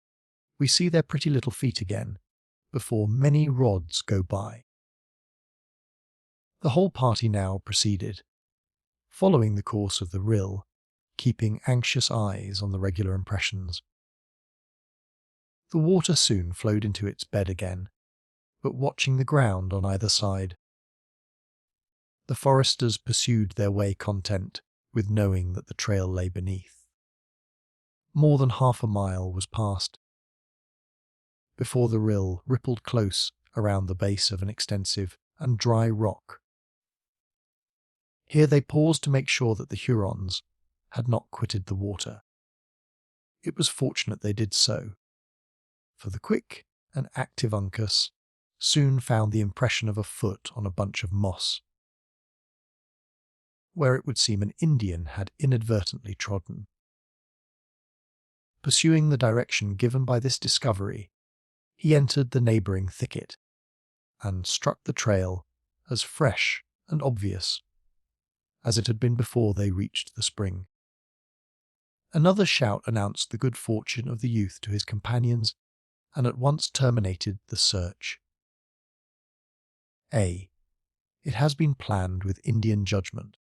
we see their pretty little feet again, before many rods go by." The whole party now proceeded, following the course of the rill, keeping anxious eyes on the regular impressions. The water soon flowed into its bed again, but watching the ground on either side. The foresters pursued their way content with knowing that the trail lay beneath. More than half a mile was passed before the rill rippled close around the base of an extensive and dry rock. Here they paused to make sure that the Hurons had not quitted the water. It was fortunate they did so, for the quick and active Uncas soon found the impression of a foot on a bunch of moss, where it would seem an Indian had inadvertently trodden. Pursuing the direction given by this discovery, he entered the neighbouring thicket, and struck the trail as fresh and obvious as it had been before they reached the spring. Another shout announced the good fortune of the youth to his companions, and at once terminated the search. "It has been planned with Indian judgment,"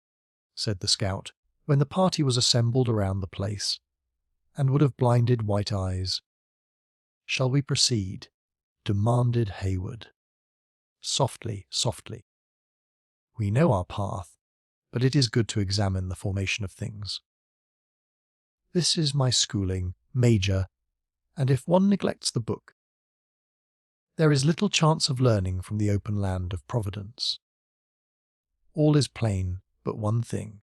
said the scout, when the party was assembled around the place, and would have blinded White Eyes. "Shall we proceed?" demanded Hayward. "Softly, softly. We know our path, but it is good to examine the formation of things. This is my schooling, Major, and if one neglects the book, there is little chance of learning from the open land of Providence. All is plain but one thing,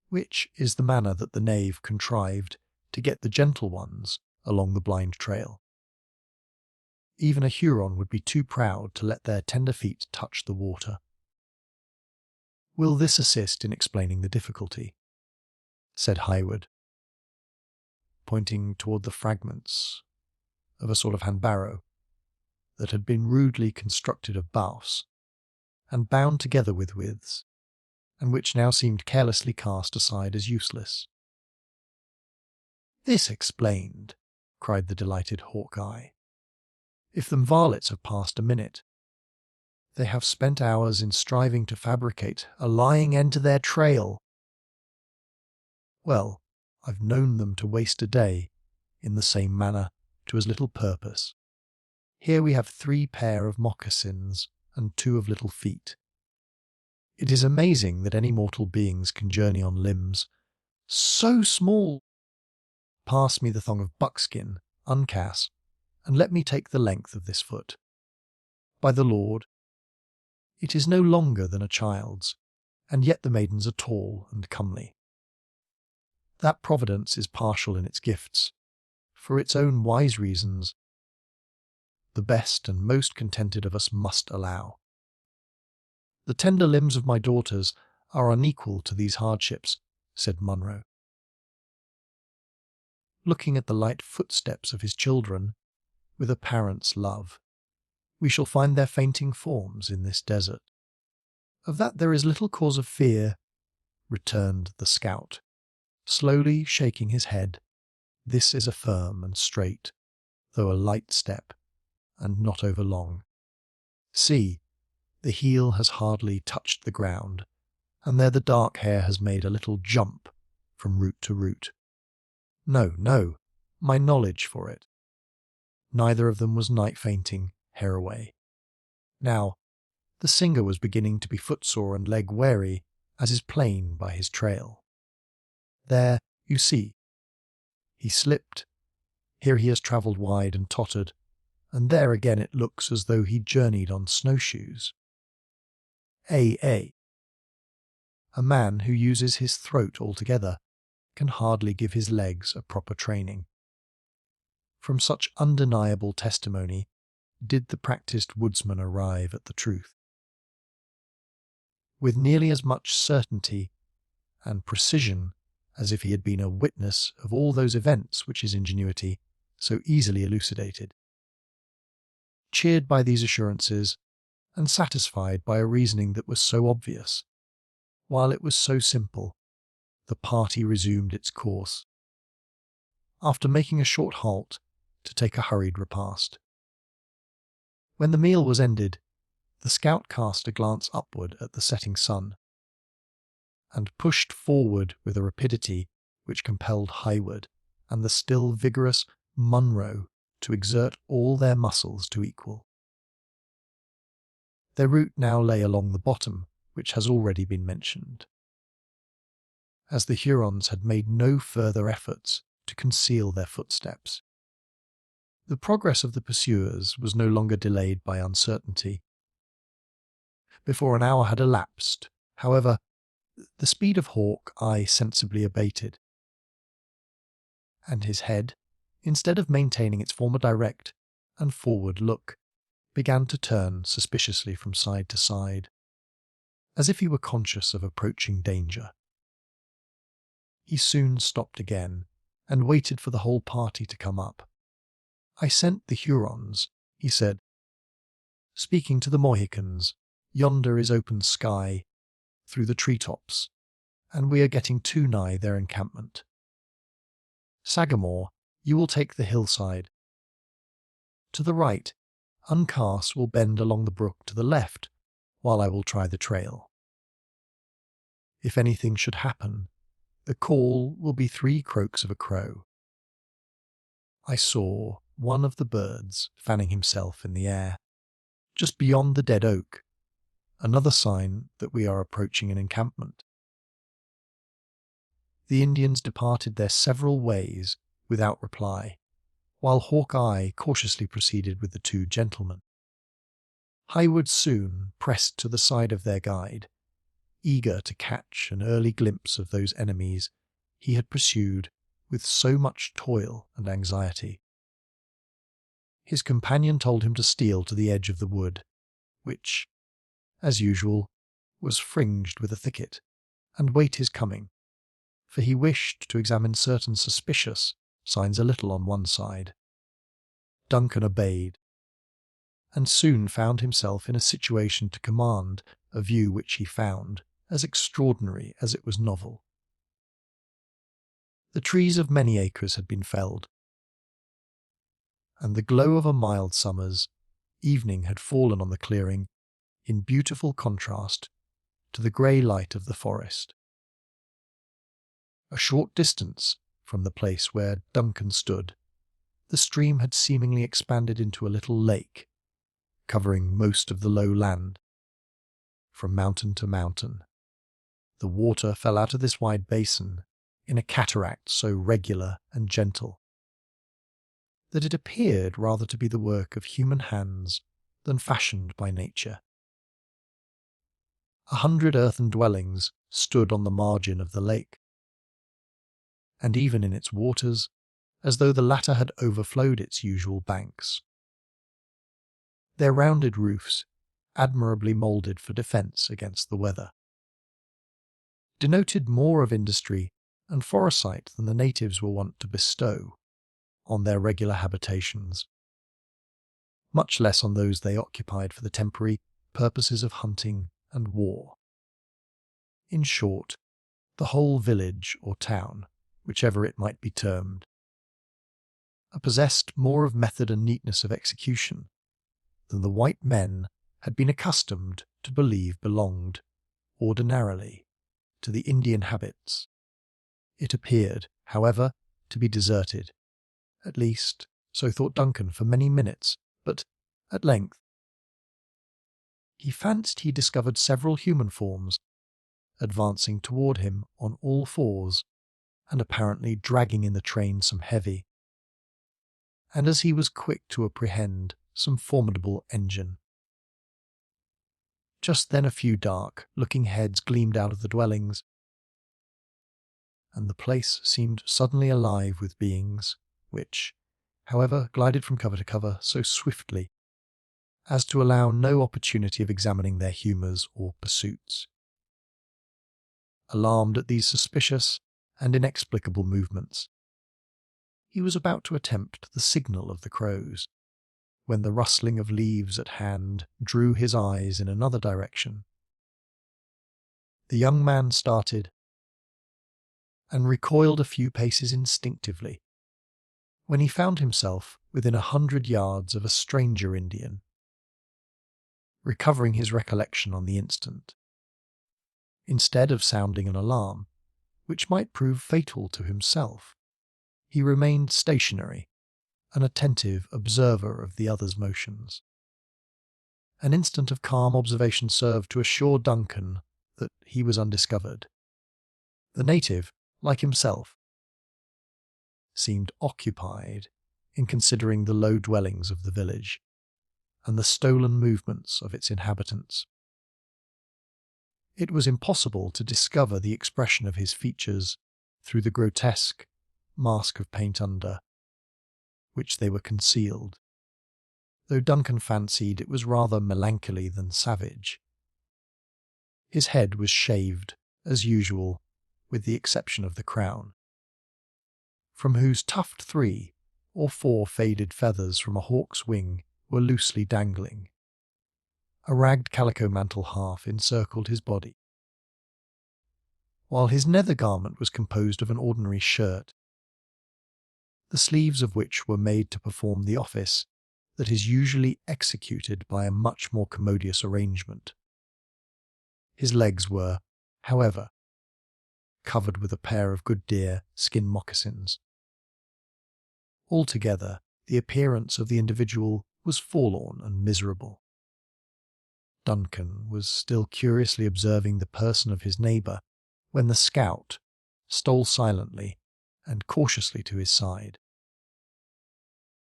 which is the manner that the knave contrived to get the gentle ones along the blind trail. Even a Huron would be too proud to let their tender feet touch the water. Will this assist in explaining the difficulty?" said Hayward, pointing toward the fragments of a sort of handbarrow that had been rudely constructed of boughs and bound together with withes, and which now seemed carelessly cast aside as useless. "This explained," cried the delighted Hawkeye. "If them varlets have passed a minute, they have spent hours in striving to fabricate a lying end to their trail. Well, I've known them to waste a day in the same manner to as little purpose. Here we have 3 pair of moccasins and 2 of little feet. It is amazing that any mortal beings can journey on limbs so small. Pass me the thong of buckskin, Uncas, and let me take the length of this foot. By the Lord, it is no longer than a child's, and yet the maidens are tall and comely. That Providence is partial in its gifts, for its own wise reasons, the best and most contented of us must allow. The tender limbs of my daughters are unequal to these hardships," said Munro, looking at the light footsteps of his children with a parent's love. "We shall find their fainting forms in this desert." "Of that there is little cause of fear," returned the scout, slowly shaking his head. "This is a firm and straight, though a light step, and not over long. See, the heel has hardly touched the ground, and there the dark hair has made a little jump from root to root. No, no, my knowledge for it. neither of them was night-fainting Haraway. Now, the singer was beginning to be footsore and leg-weary, as is plain by his trail. There, you see, he slipped. Here he has travelled wide and tottered, and there again it looks as though he journeyed on snowshoes. A man who uses his throat altogether can hardly give his legs a proper training. From such undeniable testimony did the practised woodsman arrive at the truth. With nearly as much certainty and precision as if he had been a witness of all those events which his ingenuity so easily elucidated. Cheered by these assurances, and satisfied by a reasoning that was so obvious, while it was so simple, the party resumed its course, after making a short halt to take a hurried repast. When the meal was ended, the scout cast a glance upward at the setting sun, and pushed forward with a rapidity which compelled Highwood and the still vigorous Munro to exert all their muscles to equal. Their route now lay along the bottom, which has already been mentioned, as the Hurons had made no further efforts to conceal their footsteps. The progress of the pursuers was no longer delayed by uncertainty. Before an hour had elapsed, however, the speed of Hawkeye sensibly abated, and his head, instead of maintaining its former direct and forward look, began to turn suspiciously from side to side, as if he were conscious of approaching danger. He soon stopped again, and waited for the whole party to come up. "I sent the Hurons," he said, "speaking to the Mohicans. Yonder is open sky, through the tree-tops, and we are getting too nigh their encampment. Sagamore, you will take the hillside. To the right, Uncas will bend along the brook to the left, while I will try the trail. If anything should happen, the call will be 3 croaks of a crow." I saw one of the birds fanning himself in the air, just beyond the dead oak, another sign that we are approaching an encampment. The Indians departed their several ways without reply, while Hawkeye cautiously proceeded with the 2 gentlemen. Highwood soon pressed to the side of their guide, eager to catch an early glimpse of those enemies he had pursued with so much toil and anxiety. His companion told him to steal to the edge of the wood, which, as usual, was fringed with a thicket, and wait his coming, for he wished to examine certain suspicious signs a little on one side. Duncan obeyed, and soon found himself in a situation to command a view which he found as extraordinary as it was novel. The trees of many acres had been felled, and the glow of a mild summer's evening had fallen on the clearing in beautiful contrast to the grey light of the forest. A short distance from the place where Duncan stood, the stream had seemingly expanded into a little lake, covering most of the low land. From mountain to mountain, the water fell out of this wide basin in a cataract so regular and gentle that it appeared rather to be the work of human hands than fashioned by nature. 100 earthen dwellings stood on the margin of the lake, and even in its waters, as though the latter had overflowed its usual banks. Their rounded roofs, admirably moulded for defence against the weather, denoted more of industry and foresight than the natives were wont to bestow on their regular habitations, much less on those they occupied for the temporary purposes of hunting and war. In short, the whole village or town, whichever it might be termed, possessed more of method and neatness of execution than the white men had been accustomed to believe belonged, ordinarily, to the Indian habits. It appeared, however, to be deserted, at least So thought Duncan for many minutes, but at length he fancied he discovered several human forms advancing toward him on all fours and apparently dragging in the train some heavy, and as he was quick to apprehend, some formidable engine. Just then a few dark-looking heads gleamed out of the dwellings, and the place seemed suddenly alive with beings which, however, glided from cover to cover so swiftly as to allow no opportunity of examining their humours or pursuits. Alarmed at these suspicious and inexplicable movements, he was about to attempt the signal of the crows, when the rustling of leaves at hand drew his eyes in another direction. The young man started and recoiled a few paces instinctively, when he found himself within 100 yards of a stranger Indian. Recovering his recollection on the instant, instead of sounding an alarm, which might prove fatal to himself, he remained stationary, an attentive observer of the other's motions. An instant of calm observation served to assure Duncan that he was undiscovered. The native, like himself, seemed occupied in considering the low dwellings of the village and the stolen movements of its inhabitants. It was impossible to discover the expression of his features through the grotesque mask of paint under which they were concealed, though Duncan fancied it was rather melancholy than savage. His head was shaved, as usual, with the exception of the crown, from whose tuft 3 or 4 faded feathers from a hawk's wing were loosely dangling. A ragged calico mantle half encircled his body, while his nether garment was composed of an ordinary shirt, the sleeves of which were made to perform the office that is usually executed by a much more commodious arrangement. His legs were, however, covered with a pair of good deer skin moccasins. Altogether, the appearance of the individual was forlorn and miserable. Duncan was still curiously observing the person of his neighbour when the scout stole silently and cautiously to his side.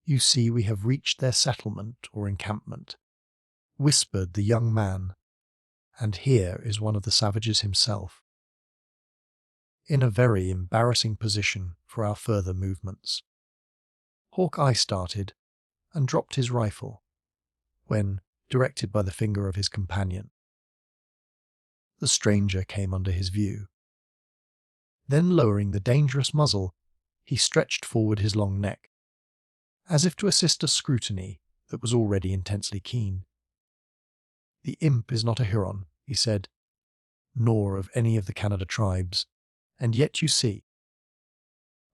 "You see, we have reached their settlement or encampment," whispered the young man, "and here is one of the savages himself, in a very embarrassing position for our further movements." Hawkeye started and dropped his rifle, when, directed by the finger of his companion, the stranger came under his view. Then, lowering the dangerous muzzle, he stretched forward his long neck, as if to assist a scrutiny that was already intensely keen. "The imp is not a Huron," he said, "nor of any of the Canada tribes, and yet you see,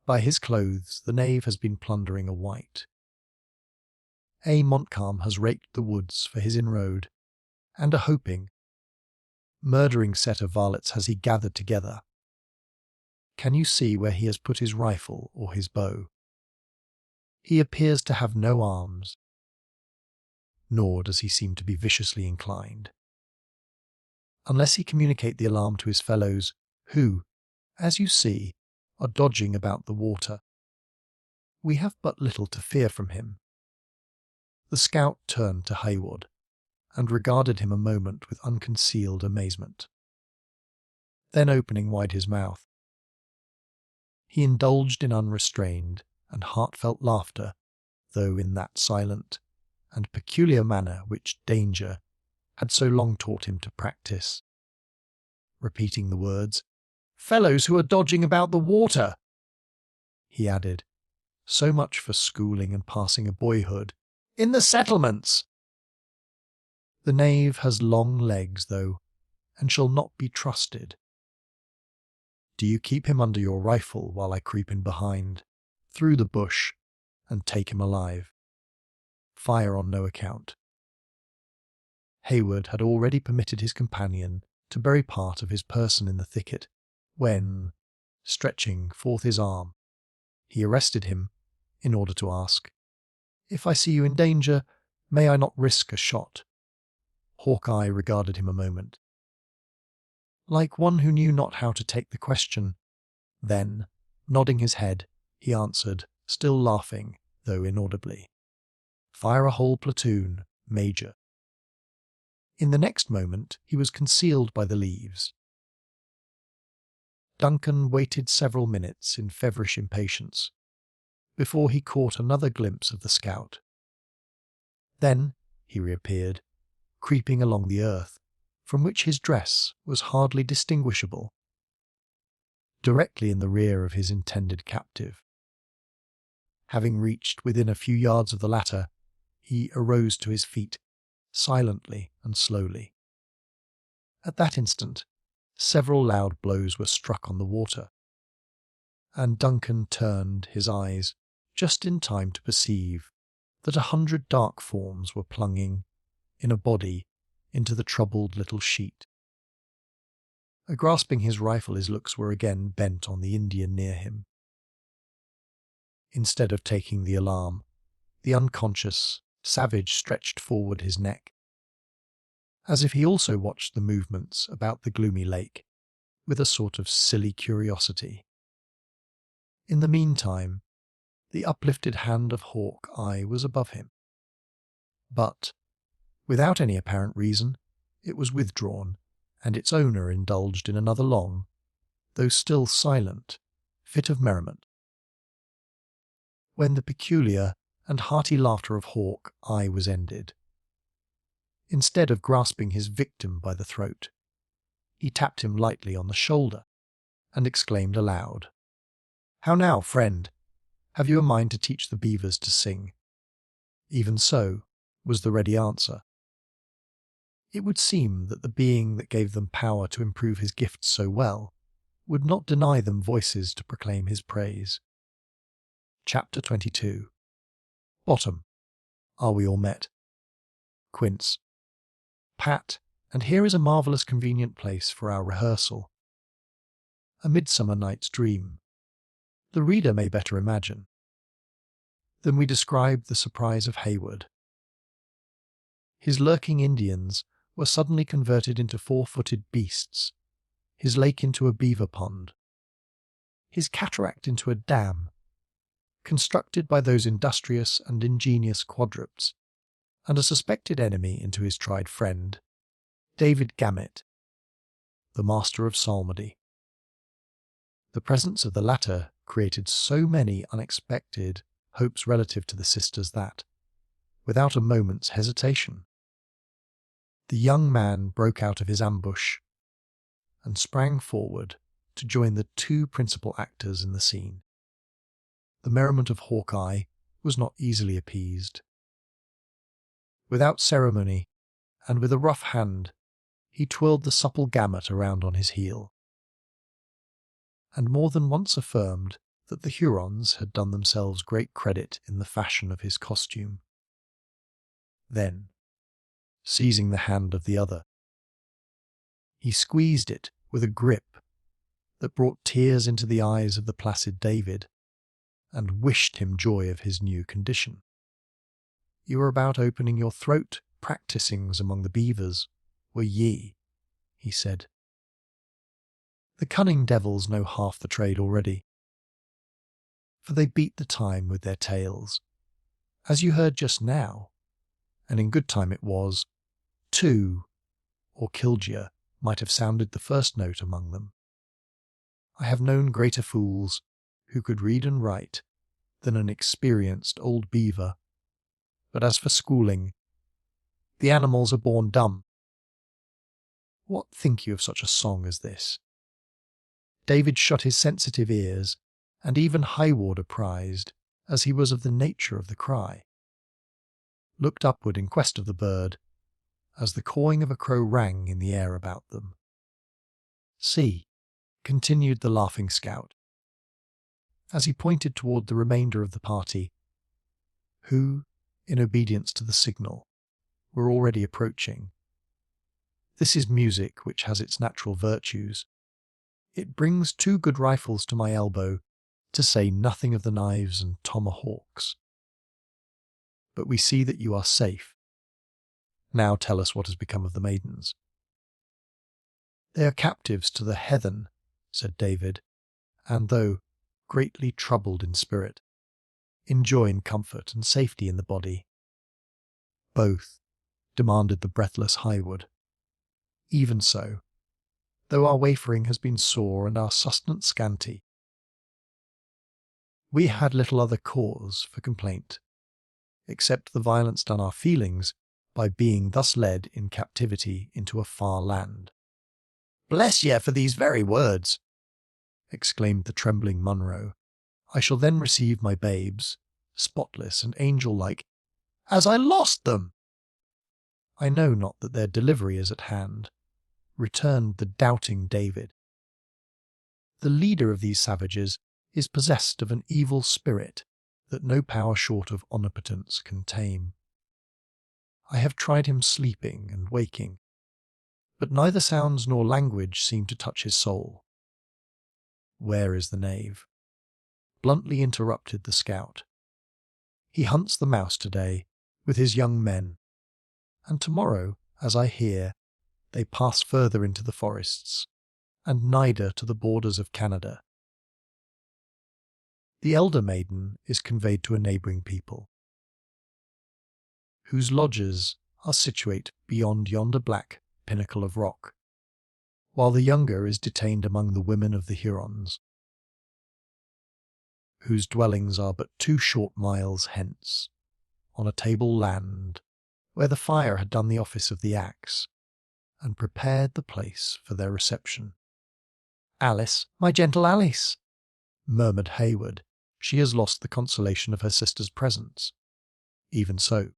by his clothes the knave has been plundering a white. A. Montcalm has raked the woods for his inroad, and a hoping, murdering set of varlets has he gathered together. Can you see where he has put his rifle or his bow? He appears to have no arms, nor does he seem to be viciously inclined. Unless he communicate the alarm to his fellows, who, as you see, are dodging about the water, we have but little to fear from him." The scout turned to Hayward, and regarded him a moment with unconcealed amazement. Then, opening wide his mouth, he indulged in unrestrained and heartfelt laughter, though in that silent and peculiar manner which danger had so long taught him to practice, repeating the words, "Fellows who are dodging about the water," he added, "so much for schooling and passing a boyhood, in the settlements. The knave has long legs, though, and shall not be trusted. Do you keep him under your rifle while I creep in behind, through the bush, and take him alive. Fire on no account." Hayward had already permitted his companion to bury part of his person in the thicket, when, stretching forth his arm, he arrested him in order to ask, If I see you in danger, may I not risk a shot?" Hawkeye regarded him a moment, like one who knew not how to take the question. Then, nodding his head, he answered, still laughing, though inaudibly, "Fire a whole platoon, Major." In the next moment, he was concealed by the leaves. Duncan waited several minutes in feverish impatience before he caught another glimpse of the scout. Then he reappeared, creeping along the earth, from which his dress was hardly distinguishable, directly in the rear of his intended captive. Having reached within a few yards of the latter, he arose to his feet, silently and slowly. At that instant, several loud blows were struck on the water, and Duncan turned his eyes just in time to perceive that 100 dark forms were plunging, in a body, into the troubled little sheet. Grasping his rifle, his looks were again bent on the Indian near him. Instead of taking the alarm, the unconscious savage stretched forward his neck, as if he also watched the movements about the gloomy lake with a sort of silly curiosity. In the meantime, the uplifted hand of Hawkeye was above him, but, without any apparent reason, it was withdrawn, and its owner indulged in another long, though still silent, fit of merriment. When the peculiar and hearty laughter of Hawkeye was ended, instead of grasping his victim by the throat, he tapped him lightly on the shoulder and exclaimed aloud, "How now, friend? Have you a mind to teach the beavers to sing?" "Even so," was the ready answer. It would seem that the being that gave them power to improve his gifts so well would not deny them voices to proclaim his praise. Chapter 22. Bottom. Are we all met? Quince. Pat, and here is a marvellous convenient place for our rehearsal. A Midsummer Night's Dream. The reader may better imagine. Then we describe the surprise of Hayward. His lurking Indians were suddenly converted into 4-footed beasts, his lake into a beaver pond, his cataract into a dam, constructed by those industrious and ingenious quadrupeds, and a suspected enemy into his tried friend, David Gamut, the master of psalmody. The presence of the latter created so many unexpected hopes relative to the sisters that, without a moment's hesitation, the young man broke out of his ambush and sprang forward to join the two principal actors in the scene. The merriment of Hawkeye was not easily appeased. Without ceremony, and with a rough hand, he twirled the supple Gamut around on his heel, and more than once affirmed that the Hurons had done themselves great credit in the fashion of his costume. Then, seizing the hand of the other, he squeezed it with a grip that brought tears into the eyes of the placid David, and wished him joy of his new condition. "You were about opening your throat practisings among the beavers, were ye?" he said. "The cunning devils know half the trade already, for they beat the time with their tails, as you heard just now, and in good time it was, two, or Kilgia might have sounded the first note among them. I have known greater fools, who could read and write, than an experienced old beaver, but as for schooling, the animals are born dumb. What think you of such a song as this?" David shut his sensitive ears, and even Hayward apprised, as he was of the nature of the cry, looked upward in quest of the bird, as the cawing of a crow rang in the air about them. "See," continued the laughing scout, as he pointed toward the remainder of the party, who, in obedience to the signal, were already approaching. "This is music which has its natural virtues. It brings 2 good rifles to my elbow, to say nothing of the knives and tomahawks." but we see that you are safe. Now tell us what has become of the maidens." "They are captives to the heathen," said David, "and though greatly troubled in spirit, enjoy comfort and safety in the body." "Both," demanded the breathless Highwood. "Even so, though our wayfaring has been sore and our sustenance scanty, we had little other cause for complaint, except the violence done our feelings by being thus led in captivity into a far land." "Bless ye for these very words," exclaimed the trembling Munro. "I shall then receive my babes, spotless and angel-like, "as I lost them." I know not that their delivery is at hand," returned the doubting David. "The leader of these savages is possessed of an evil spirit that no power short of omnipotence can tame. I have tried him sleeping and waking, but neither sounds nor language seem to touch his soul." "Where is the knave?" bluntly interrupted the scout. "He hunts the mouse today with his young men, and tomorrow, as I hear, they pass further into the forests, and nider to the borders of Canada. The elder maiden is conveyed to a neighbouring people, whose lodges are situate beyond yonder black pinnacle of rock, while the younger is detained among the women of the Hurons, whose dwellings are but 2 short miles hence, on a table land, where the fire had done the office of the axe, and prepared the place for their reception." "Alice, my gentle Alice," murmured Hayward. "She has lost the consolation of her sister's presence." "Even so.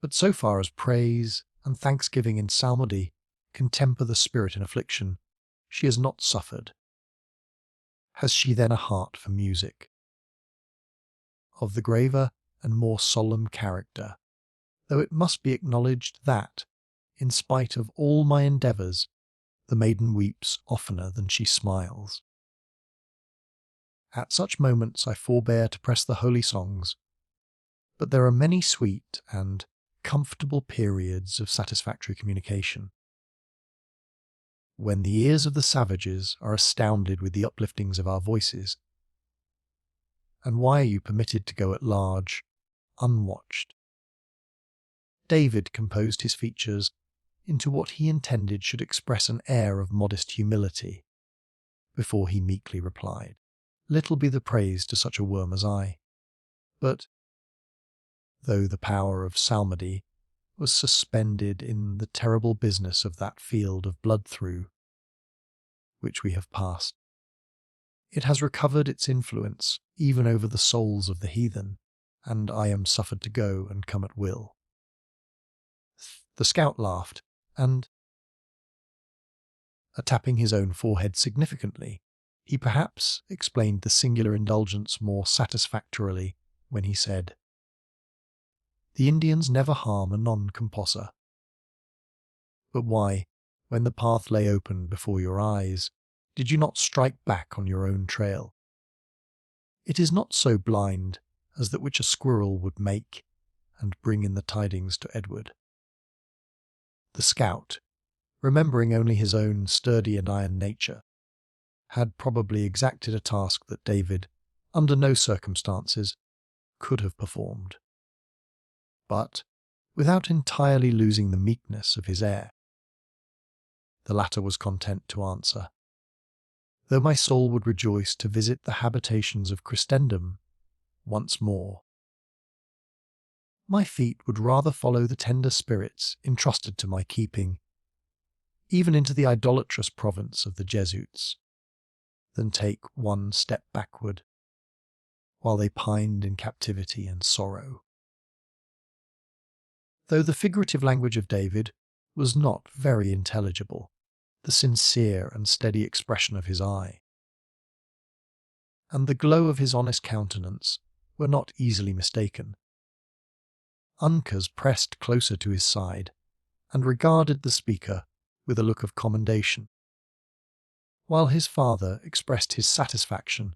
But so far as praise and thanksgiving in psalmody can temper the spirit in affliction, she has not suffered. Has she then a heart for music? Of the graver and more solemn character, though it must be acknowledged that, in spite of all my endeavours, the maiden weeps oftener than she smiles. At such moments I forbear to press the holy songs, but there are many sweet and comfortable periods of satisfactory communication, when the ears of the savages are astounded with the upliftings of our voices. And why are you permitted to go at large, unwatched?" David composed his features into what he intended should express an air of modest humility, before he meekly replied, "Little be the praise to such a worm as I. But, though the power of psalmody was suspended in the terrible business of that field of blood through which we have passed, it has recovered its influence even over the souls of the heathen, and I am suffered to go and come at will." The scout laughed, and, tapping his own forehead significantly, he perhaps explained the singular indulgence more satisfactorily when he said, "The Indians never harm a non-composer. But why, when the path lay open before your eyes, did you not strike back on your own trail? It is not so blind as that which a squirrel would make and bring in the tidings to Edward." The scout, remembering only his own sturdy and iron nature, had probably exacted a task that David, under no circumstances, could have performed. But, without entirely losing the meekness of his air, the latter was content to answer, "Though my soul would rejoice to visit the habitations of Christendom once more, my feet would rather follow the tender spirits entrusted to my keeping, even into the idolatrous province of the Jesuits, than take one step backward, while they pined in captivity and sorrow." Though the figurative language of David was not very intelligible, the sincere and steady expression of his eye, and the glow of his honest countenance were not easily mistaken. Uncas pressed closer to his side, and regarded the speaker with a look of commendation, while his father expressed his satisfaction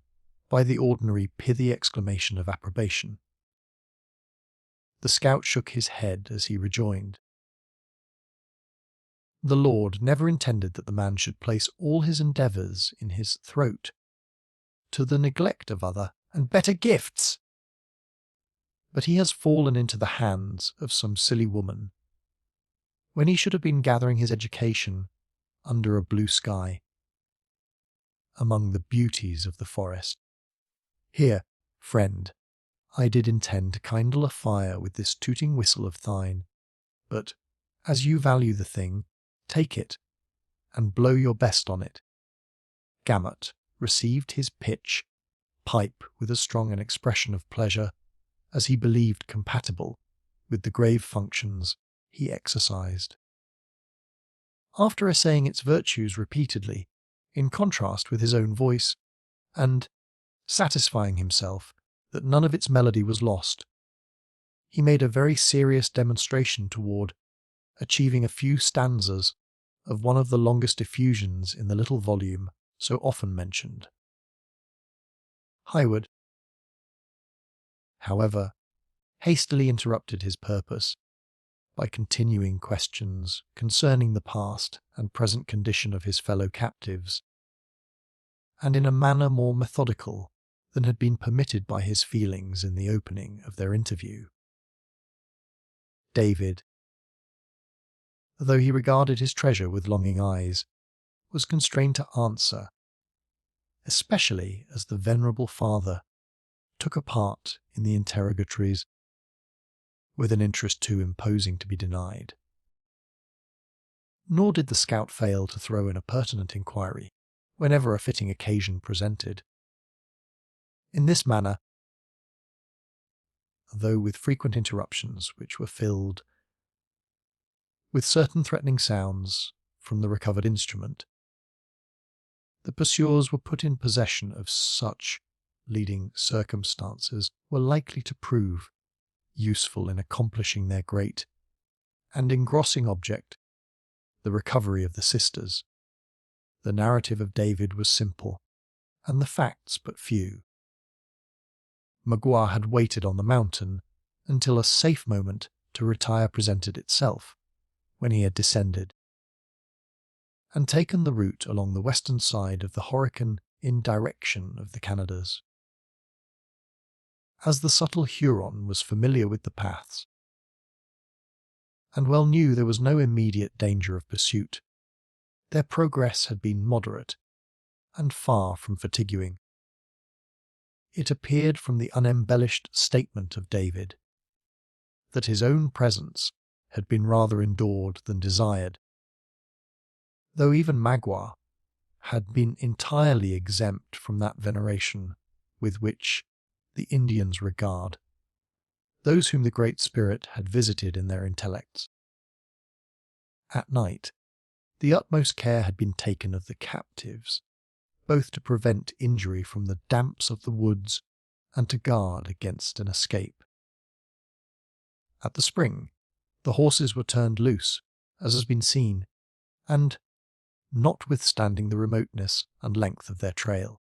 by the ordinary pithy exclamation of approbation. The scout shook his head as he rejoined. The Lord never intended that the man should place all his endeavours in his throat, to the neglect of other and better gifts. But he has fallen into the hands of some silly woman, when he should have been gathering his education under a blue sky, among the beauties of the forest. Here, friend, I did intend to kindle a fire with this tooting whistle of thine, but, as you value the thing, take it, and blow your best on it. Gamut received his pipe with as strong an expression of pleasure as he believed compatible with the grave functions he exercised. After essaying its virtues repeatedly, in contrast with his own voice, and satisfying himself that none of its melody was lost, he made a very serious demonstration toward achieving a few stanzas of one of the longest effusions in the little volume so often mentioned. Highwood, however, hastily interrupted his purpose by continuing questions concerning the past and present condition of his fellow captives, and in a manner more methodical than had been permitted by his feelings in the opening of their interview. David, though he regarded his treasure with longing eyes, was constrained to answer, especially as the venerable father took a part in the interrogatories with an interest too imposing to be denied. Nor did the scout fail to throw in a pertinent inquiry whenever a fitting occasion presented. In this manner, though with frequent interruptions which were filled with certain threatening sounds from the recovered instrument, the pursuers were put in possession of such leading circumstances were likely to prove useful in accomplishing their great and engrossing object, the recovery of the sisters. The narrative of David was simple, and the facts but few. Magua had waited on the mountain until a safe moment to retire presented itself, when he had descended, and taken the route along the western side of the Horican in direction of the Canadas. As the subtle Huron was familiar with the paths, and well knew there was no immediate danger of pursuit, their progress had been moderate and far from fatiguing. It appeared from the unembellished statement of David that his own presence had been rather endured than desired, though even Magua had been entirely exempt from that veneration with which the Indians regard those whom the Great Spirit had visited in their intellects. At night, the utmost care had been taken of the captives, both to prevent injury from the damps of the woods and to guard against an escape. At the spring, the horses were turned loose, as has been seen, and, notwithstanding the remoteness and length of their trail,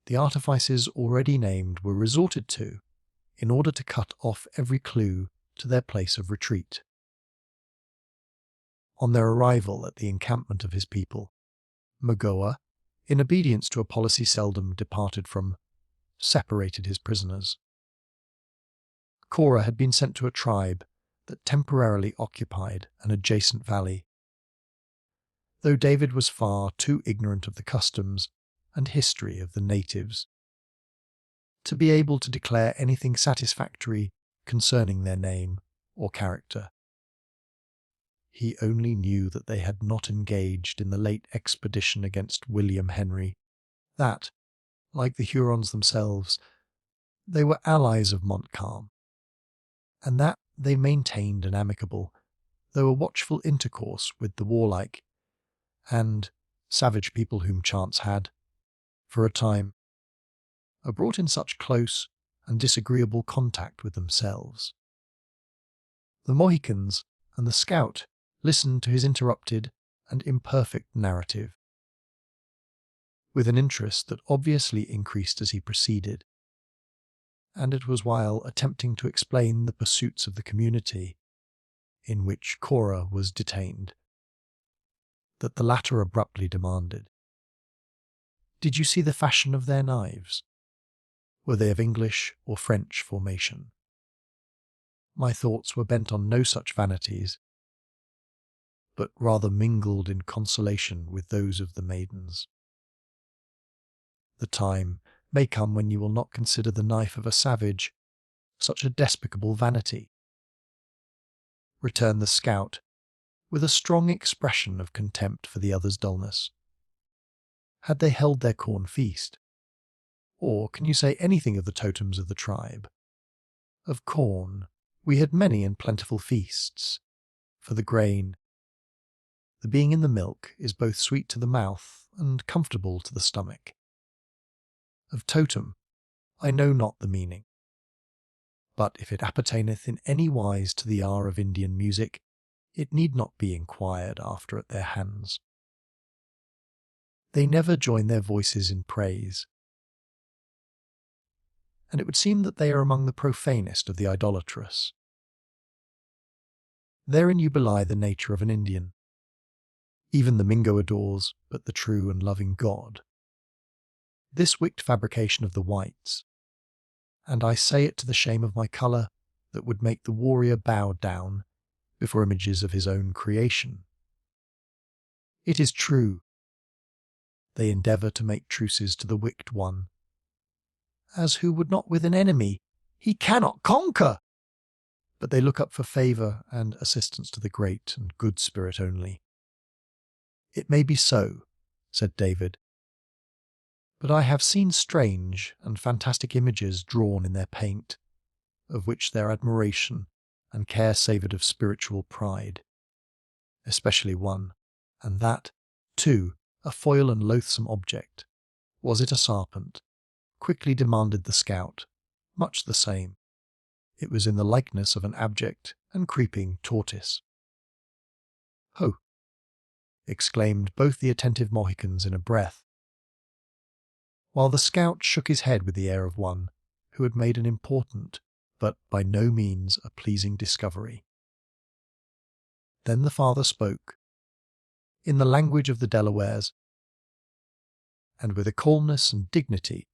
the artifices already named were resorted to in order to cut off every clue to their place of retreat. On their arrival at the encampment of his people, Magoa, in obedience to a policy seldom departed from, separated his prisoners. Cora had been sent to a tribe that temporarily occupied an adjacent valley, though David was far too ignorant of the customs and history of the natives to be able to declare anything satisfactory concerning their name or character. He only knew that they had not engaged in the late expedition against William Henry, that, like the Hurons themselves, they were allies of Montcalm, and that they maintained an amicable, though a watchful intercourse with the warlike and savage people whom chance had, for a time, brought in such close and disagreeable contact with themselves. The Mohicans and the scout listened to his interrupted and imperfect narrative, with an interest that obviously increased as he proceeded. and it was while attempting to explain the pursuits of the community in which Cora was detained that the latter abruptly demanded, "Did you see the fashion of their knives? Were they of English or French formation?" My thoughts were bent on no such vanities, but rather mingled in consolation with those of the maidens. The time may come when you will not consider the knife of a savage such a despicable vanity, returned the scout, with a strong expression of contempt for the other's dullness. Had they held their corn feast? Or can you say anything of the totems of the tribe? Of corn, we had many and plentiful feasts. For the grain, the being in the milk is both sweet to the mouth and comfortable to the stomach. Of totem, I know not the meaning. But if it appertaineth in any wise to the hour of Indian music, it need not be inquired after at their hands. They never join their voices in praise, and it would seem that they are among the profanest of the idolatrous. Therein you belie the nature of an Indian. Even the Mingo adores but the true and loving God. This wicked fabrication of the whites, and I say it to the shame of my colour, that would make the warrior bow down before images of his own creation. It is true, they endeavour to make truces to the wicked one, as who would not with an enemy he cannot conquer, but they look up for favour and assistance to the great and good spirit only. It may be so, said David, but I have seen strange and fantastic images drawn in their paint, of which their admiration and care savoured of spiritual pride, especially one, and that, too, a foul and loathsome object. Was it a serpent? Quickly demanded the scout. Much the same. It was in the likeness of an abject and creeping tortoise. "Ho!" exclaimed both the attentive Mohicans in a breath, while the scout shook his head with the air of one who had made an important, but by no means a pleasing discovery. Then the father spoke, in the language of the Delawares, and with a calmness and dignity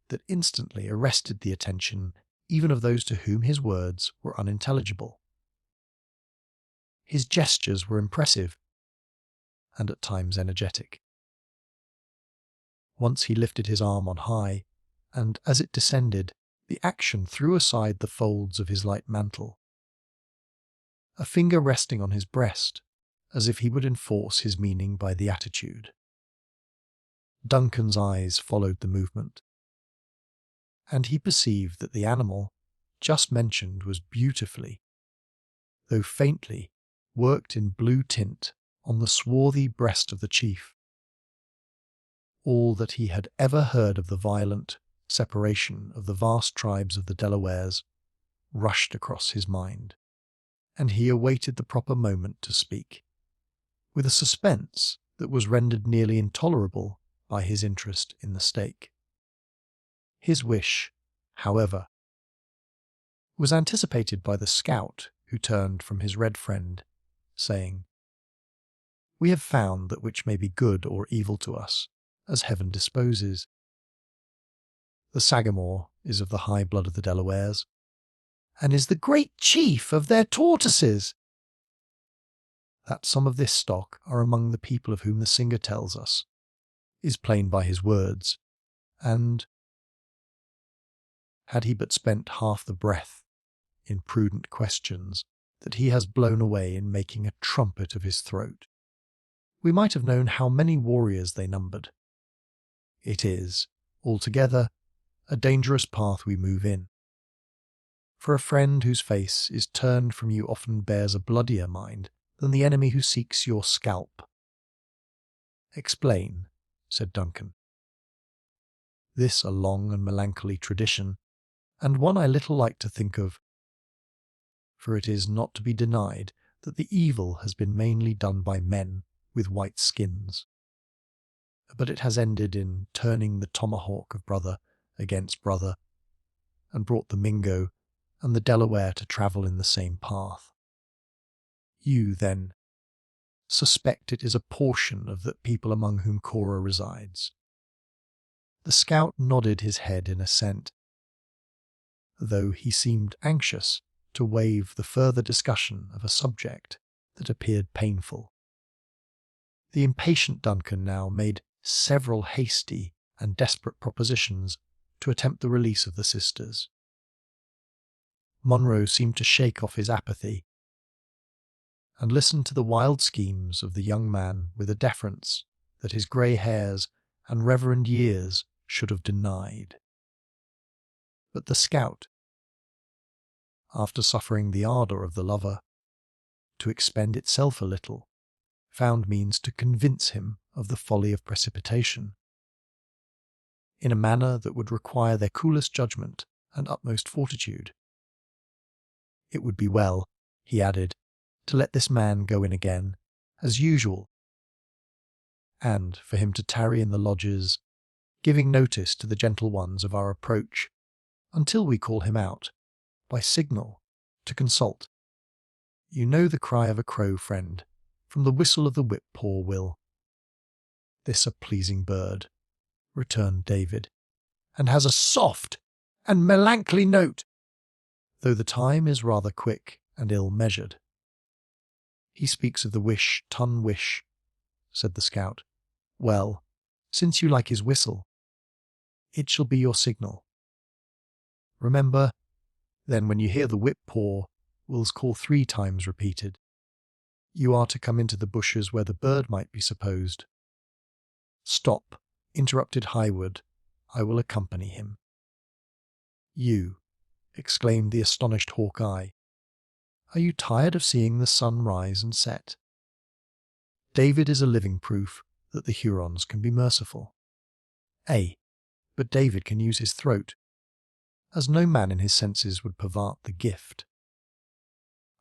that instantly arrested the attention even of those to whom his words were unintelligible. His gestures were impressive, and at times energetic. Once he lifted his arm on high, and as it descended, the action threw aside the folds of his light mantle, a finger resting on his breast, as if he would enforce his meaning by the attitude. Duncan's eyes followed the movement, and he perceived that the animal just mentioned was beautifully, though faintly, worked in blue tint on the swarthy breast of the chief. All that he had ever heard of the violent separation of the vast tribes of the Delawares rushed across his mind, and he awaited the proper moment to speak, with a suspense that was rendered nearly intolerable by his interest in the stake. His wish, however, was anticipated by the scout, who turned from his red friend, saying, "We have found that which may be good or evil to us, as heaven disposes. The Sagamore is of the high blood of the Delawares, and is the great chief of their tortoises. That some of this stock are among the people of whom the singer tells us is plain by his words, and had he but spent half the breath in prudent questions that he has blown away in making a trumpet of his throat, we might have known how many warriors they numbered. It is, altogether, a dangerous path we move in, for a friend whose face is turned from you often bears a bloodier mind than the enemy who seeks your scalp." "Explain," said Duncan. "This a long and melancholy tradition, and one I little like to think of, for it is not to be denied that the evil has been mainly done by men with white skins. But it has ended in turning the tomahawk of brother against brother, and brought the Mingo and the Delaware to travel in the same path. You, then, suspect it is a portion of the people among whom Cora resides. The scout nodded his head in assent, though he seemed anxious to waive the further discussion of a subject that appeared painful. The impatient Duncan now made several hasty and desperate propositions to attempt the release of the sisters. Monroe seemed to shake off his apathy and listen to the wild schemes of the young man with a deference that his grey hairs and reverend years should have denied. But the scout, after suffering the ardour of the lover to expend itself a little, found means to convince him of the folly of precipitation, in a manner that would require their coolest judgment and utmost fortitude. It would be well, he added, to let this man go in again, as usual, and for him to tarry in the lodges, giving notice to the gentle ones of our approach, until we call him out, by signal, to consult. You know the cry of a crow, friend, from the whistle of the whip-paw will. This a pleasing bird, returned David, and has a soft and melancholy note, though the time is rather quick and ill-measured. He speaks of the wish, said the scout. Well, since you like his whistle, it shall be your signal. Remember, then, when you hear the whip-paw, Will's call 3 times repeated, you are to come into the bushes where the bird might be supposed. Stop, interrupted Highwood, I will accompany him. You, exclaimed the astonished Hawkeye, are you tired of seeing the sun rise and set? David is a living proof that the Hurons can be merciful. But David can use his throat, as no man in his senses would pervert the gift.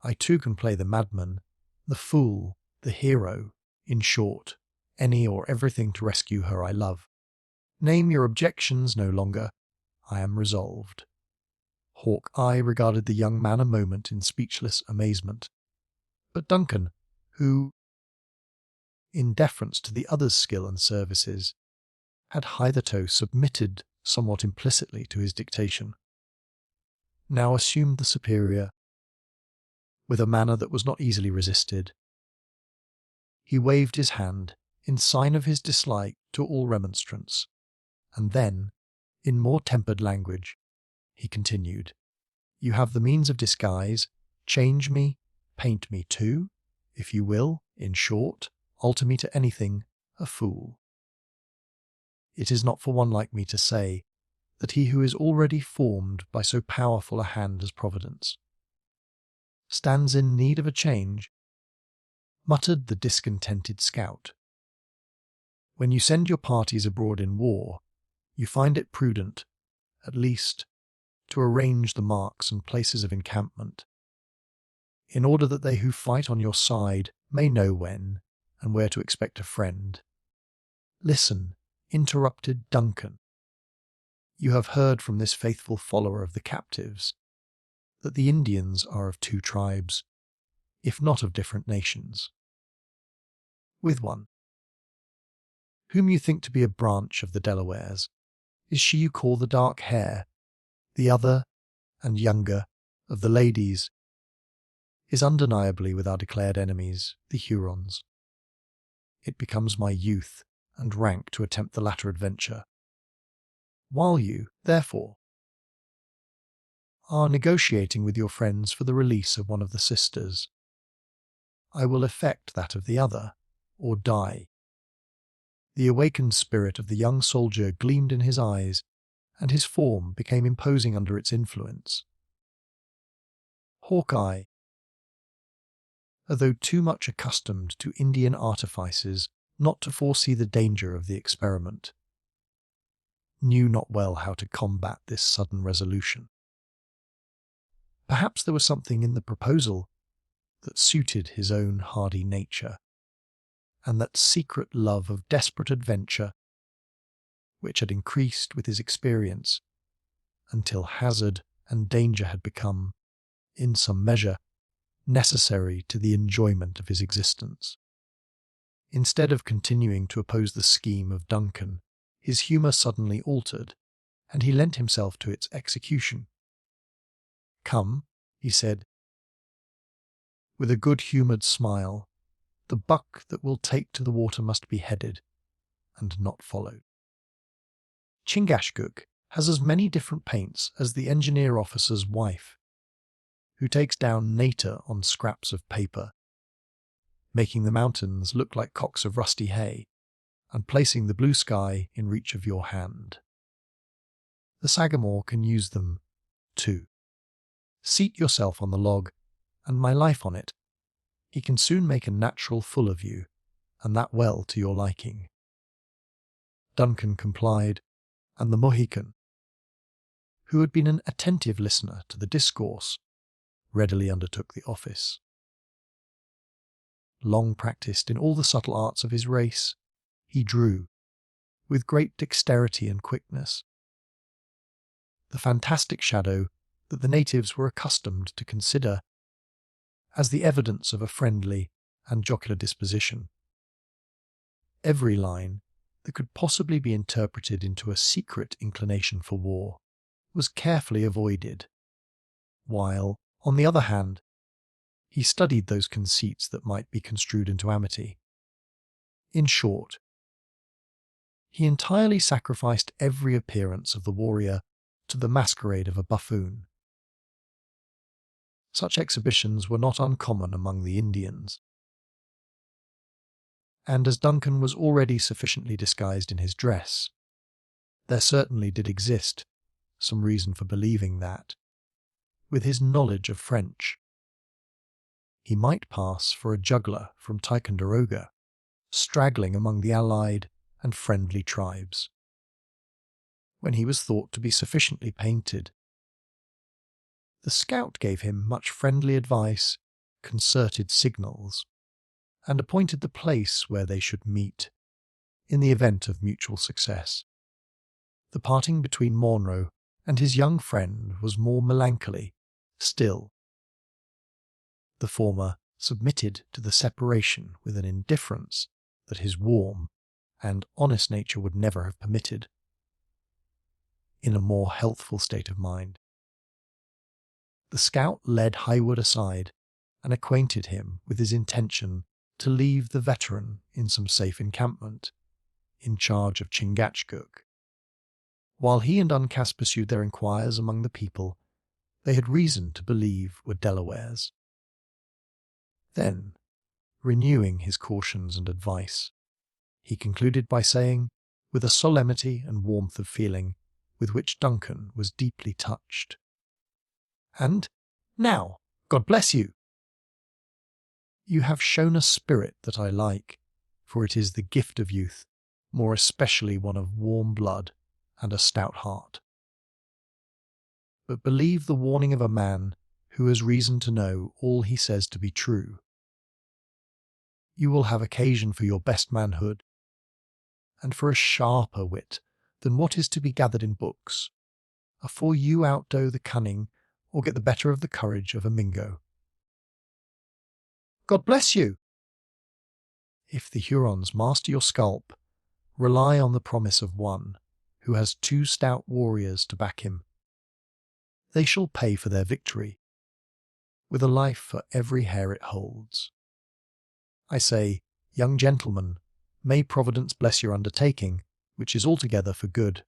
I too can play the madman, the fool, the hero, in short, any or everything to rescue her I love. Name your objections no longer. I am resolved. Hawkeye regarded the young man a moment in speechless amazement. But Duncan, who, in deference to the other's skill and services, had hitherto submitted somewhat implicitly to his dictation, now assumed the superior, with a manner that was not easily resisted. He waved his hand in sign of his dislike to all remonstrance, and then, in more tempered language, he continued, you have the means of disguise, change me, paint me too, if you will, in short, alter me to anything, a fool. It is not for one like me to say that he who is already formed by so powerful a hand as Providence stands in need of a change, muttered the discontented scout. When you send your parties abroad in war, you find it prudent, at least, to arrange the marks and places of encampment, in order that they who fight on your side may know when and where to expect a friend. Listen, interrupted Duncan. You have heard from this faithful follower of the captives that the Indians are of 2 tribes, if not of different nations. With one, whom you think to be a branch of the Delawares, is she you call the dark hair. The other, and younger, of the ladies, is undeniably with our declared enemies, the Hurons. It becomes my youth and rank to attempt the latter adventure. While you, therefore, are negotiating with your friends for the release of one of the sisters, I will effect that of the other, or die. The awakened spirit of the young soldier gleamed in his eyes, and his form became imposing under its influence. Hawkeye, although too much accustomed to Indian artifices not to foresee the danger of the experiment, knew not well how to combat this sudden resolution. Perhaps there was something in the proposal that suited his own hardy nature, and that secret love of desperate adventure, which had increased with his experience, until hazard and danger had become, in some measure, necessary to the enjoyment of his existence. Instead of continuing to oppose the scheme of Duncan, his humour suddenly altered, and he lent himself to its execution. "Come," he said, with a good-humoured smile, "the buck that will take to the water must be headed, and not followed." Chingachgook has as many different paints as the engineer officer's wife, who takes down natur on scraps of paper, making the mountains look like cocks of rusty hay, and placing the blue sky in reach of your hand. The Sagamore can use them, too. Seat yourself on the log, and my life on it. He can soon make a natural fool of you, and that well to your liking. Duncan complied, and the Mohican, who had been an attentive listener to the discourse, readily undertook the office. Long practised in all the subtle arts of his race, he drew, with great dexterity and quickness, the fantastic shadow that the natives were accustomed to consider as the evidence of a friendly and jocular disposition. Every line that could possibly be interpreted into a secret inclination for war was carefully avoided, while, on the other hand, he studied those conceits that might be construed into amity. In short, he entirely sacrificed every appearance of the warrior to the masquerade of a buffoon. Such exhibitions were not uncommon among the Indians, and as Duncan was already sufficiently disguised in his dress, there certainly did exist some reason for believing that, with his knowledge of French, he might pass for a juggler from Ticonderoga, straggling among the allied and friendly tribes. When he was thought to be sufficiently painted, the scout gave him much friendly advice, concerted signals, and appointed the place where they should meet, in the event of mutual success. The parting between Monro and his young friend was more melancholy still. The former submitted to the separation with an indifference that his warm and honest nature would never have permitted. In a more healthful state of mind, the scout led Highwood aside and acquainted him with his intention to leave the veteran in some safe encampment, in charge of Chingachgook. While he and Uncas pursued their inquiries among the people they had reason to believe were Delawares. Then, renewing his cautions and advice, he concluded by saying, with a solemnity and warmth of feeling with which Duncan was deeply touched, "And now, God bless you! You have shown a spirit that I like, for it is the gift of youth, more especially one of warm blood and a stout heart. But believe the warning of a man who has reason to know all he says to be true. You will have occasion for your best manhood, and for a sharper wit than what is to be gathered in books, afore you outdo the cunning or get the better of the courage of a Mingo. God bless you! If the Hurons master your scalp, rely on the promise of one who has 2 stout warriors to back him. They shall pay for their victory, with a life for every hair it holds. I say, young gentlemen, may Providence bless your undertaking, which is altogether for good,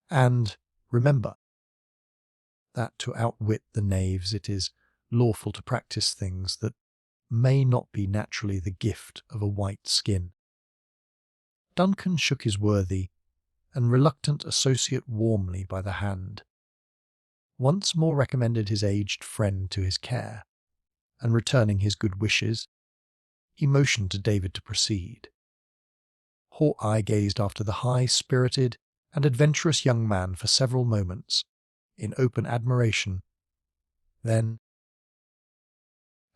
and remember that to outwit the knaves it is lawful to practice things that may not be naturally the gift of a white skin." Duncan shook his worthy and reluctant associate warmly by the hand, once more recommended his aged friend to his care, and returning his good wishes, he motioned to David to proceed. Hawkeye gazed after the high-spirited and adventurous young man for several moments, in open admiration. Then,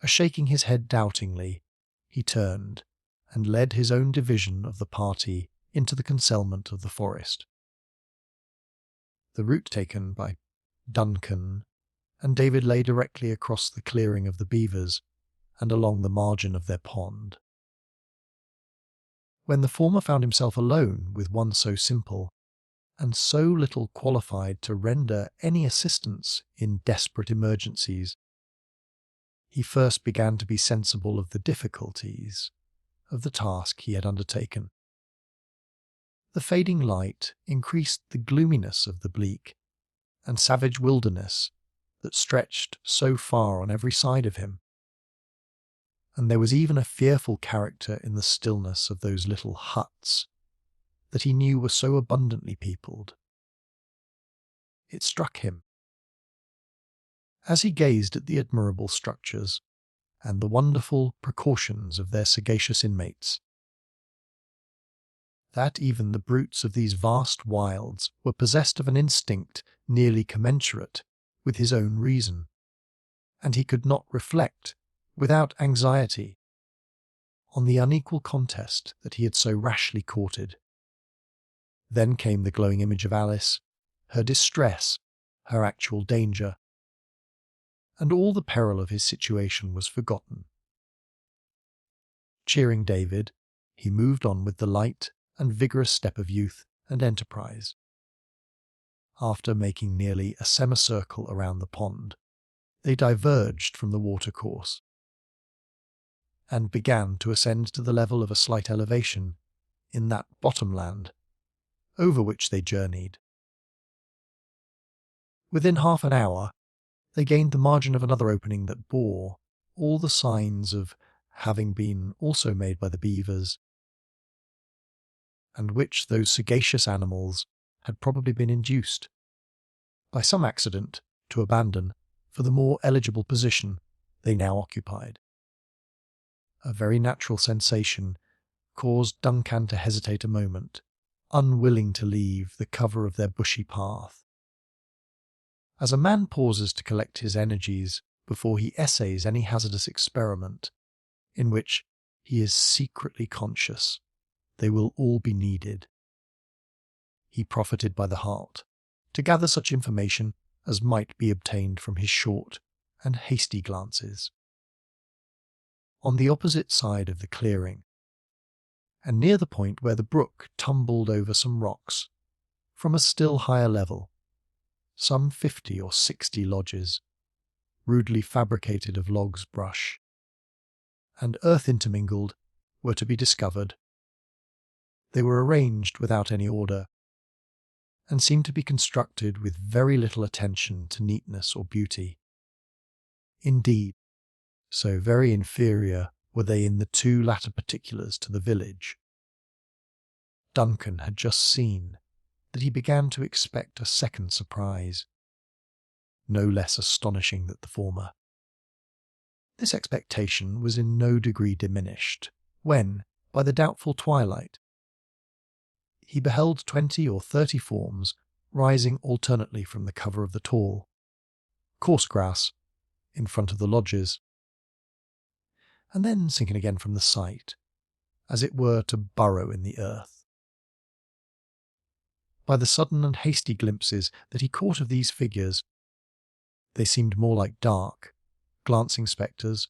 shaking his head doubtingly, he turned and led his own division of the party into the concealment of the forest. The route taken by Duncan, and David lay directly across the clearing of the beavers and along the margin of their pond. When the former found himself alone with one so simple, and so little qualified to render any assistance in desperate emergencies, he first began to be sensible of the difficulties of the task he had undertaken. The fading light increased the gloominess of the bleak and savage wilderness that stretched so far on every side of him, and there was even a fearful character in the stillness of those little huts that he knew were so abundantly peopled. It struck him, as he gazed at the admirable structures and the wonderful precautions of their sagacious inmates, that even the brutes of these vast wilds were possessed of an instinct nearly commensurate with his own reason, and he could not reflect, without anxiety, on the unequal contest that he had so rashly courted. Then came the glowing image of Alice, her distress, her actual danger, and all the peril of his situation was forgotten. Cheering David, he moved on with the light and vigorous step of youth and enterprise. After making nearly a semicircle around the pond, they diverged from the watercourse and began to ascend to the level of a slight elevation in that bottomland over which they journeyed. Within half an hour, they gained the margin of another opening that bore all the signs of having been also made by the beavers, and which those sagacious animals had probably been induced, by some accident, to abandon for the more eligible position they now occupied. A very natural sensation caused Duncan to hesitate a moment, unwilling to leave the cover of their bushy path. As a man pauses to collect his energies before he essays any hazardous experiment in which he is secretly conscious they will all be needed, he profited by the halt to gather such information as might be obtained from his short and hasty glances. On the opposite side of the clearing, and near the point where the brook tumbled over some rocks, from a still higher level, some 50 or 60 lodges, rudely fabricated of logs, brush, and earth intermingled, were to be discovered. They were arranged without any order, and seemed to be constructed with very little attention to neatness or beauty. Indeed, so very inferior were they in the two latter particulars to the village. Duncan had just seen that he began to expect a second surprise, no less astonishing than the former. This expectation was in no degree diminished when, by the doubtful twilight, he beheld 20 or 30 forms rising alternately from the cover of the tall, coarse grass in front of the lodges, and then sinking again from the sight, as it were to burrow in the earth. By the sudden and hasty glimpses that he caught of these figures, they seemed more like dark, glancing spectres,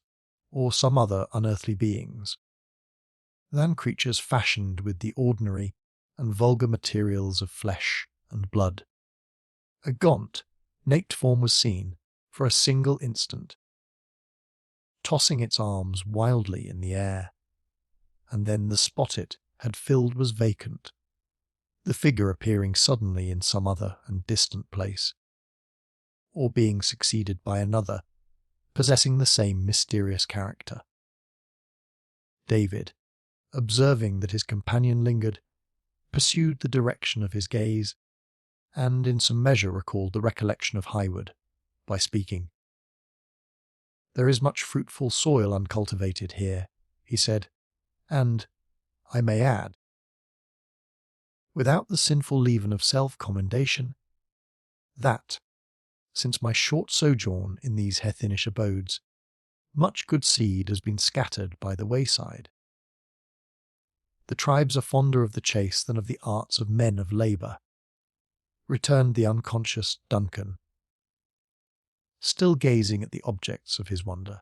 or some other unearthly beings, than creatures fashioned with the ordinary and vulgar materials of flesh and blood. A gaunt, naked form was seen, for a single instant, tossing its arms wildly in the air, and then the spot it had filled was vacant, the figure appearing suddenly in some other and distant place, or being succeeded by another, possessing the same mysterious character. David, observing that his companion lingered, pursued the direction of his gaze, and in some measure recalled the recollection of Highwood, by speaking. "There is much fruitful soil uncultivated here," he said, "and, I may add, without the sinful leaven of self-commendation, that, since my short sojourn in these heathenish abodes, much good seed has been scattered by the wayside. The tribes are fonder of the chase than of the arts of men of labour," returned the unconscious Duncan, still gazing at the objects of his wonder.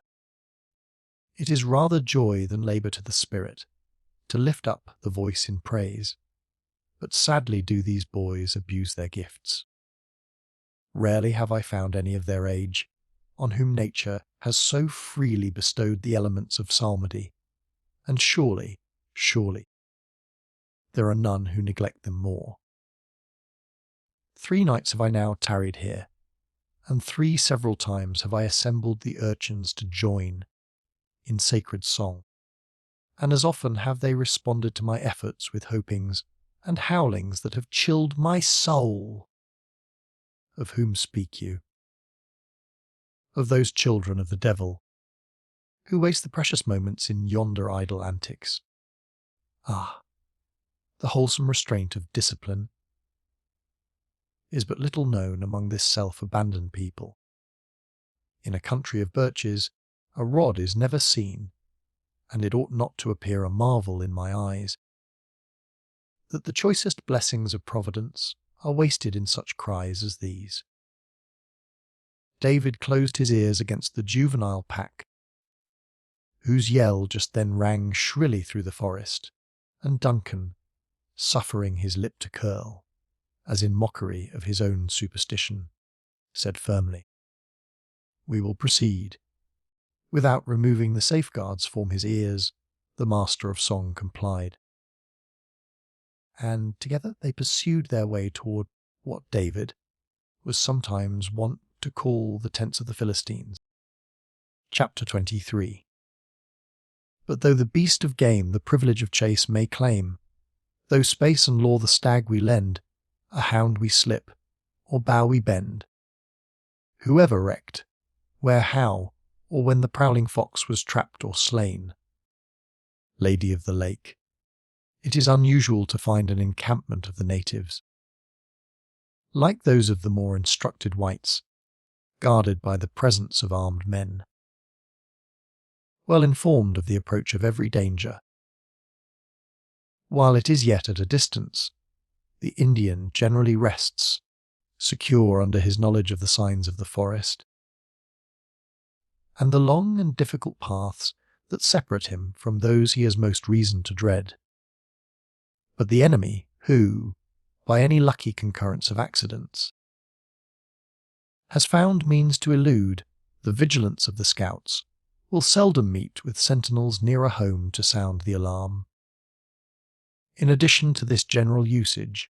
It is rather joy than labour to the spirit to lift up the voice in praise, but sadly do these boys abuse their gifts. Rarely have I found any of their age on whom nature has so freely bestowed the elements of psalmody, and surely, there are none who neglect them more. 3 nights have I now tarried here, and 3 several times have I assembled the urchins to join in sacred song, and as often have they responded to my efforts with hopings and howlings that have chilled my soul. Of whom speak you? Of those children of the devil, who waste the precious moments in yonder idle antics. Ah, the wholesome restraint of discipline is but little known among this self-abandoned people. In a country of birches, a rod is never seen, and it ought not to appear a marvel in my eyes that the choicest blessings of Providence are wasted in such cries as these. David closed his ears against the juvenile pack, whose yell just then rang shrilly through the forest, and Duncan, suffering his lip to curl, as in mockery of his own superstition, said firmly, "We will proceed." Without removing the safeguards from his ears, the master of song complied. And together they pursued their way toward what David was sometimes wont to call the tents of the Philistines. Chapter 23. But though the beast of game the privilege of chase may claim, though space and law the stag we lend, a hound we slip, or bow we bend, whoever wrecked, where, how, or when the prowling fox was trapped or slain, Lady of the Lake, it is unusual to find an encampment of the natives, like those of the more instructed whites, guarded by the presence of armed men, well informed of the approach of every danger. While it is yet at a distance, the Indian generally rests, secure under his knowledge of the signs of the forest, and the long and difficult paths that separate him from those he has most reason to dread. But the enemy, who, by any lucky concurrence of accidents, has found means to elude the vigilance of the scouts, will seldom meet with sentinels nearer home to sound the alarm. In addition to this general usage,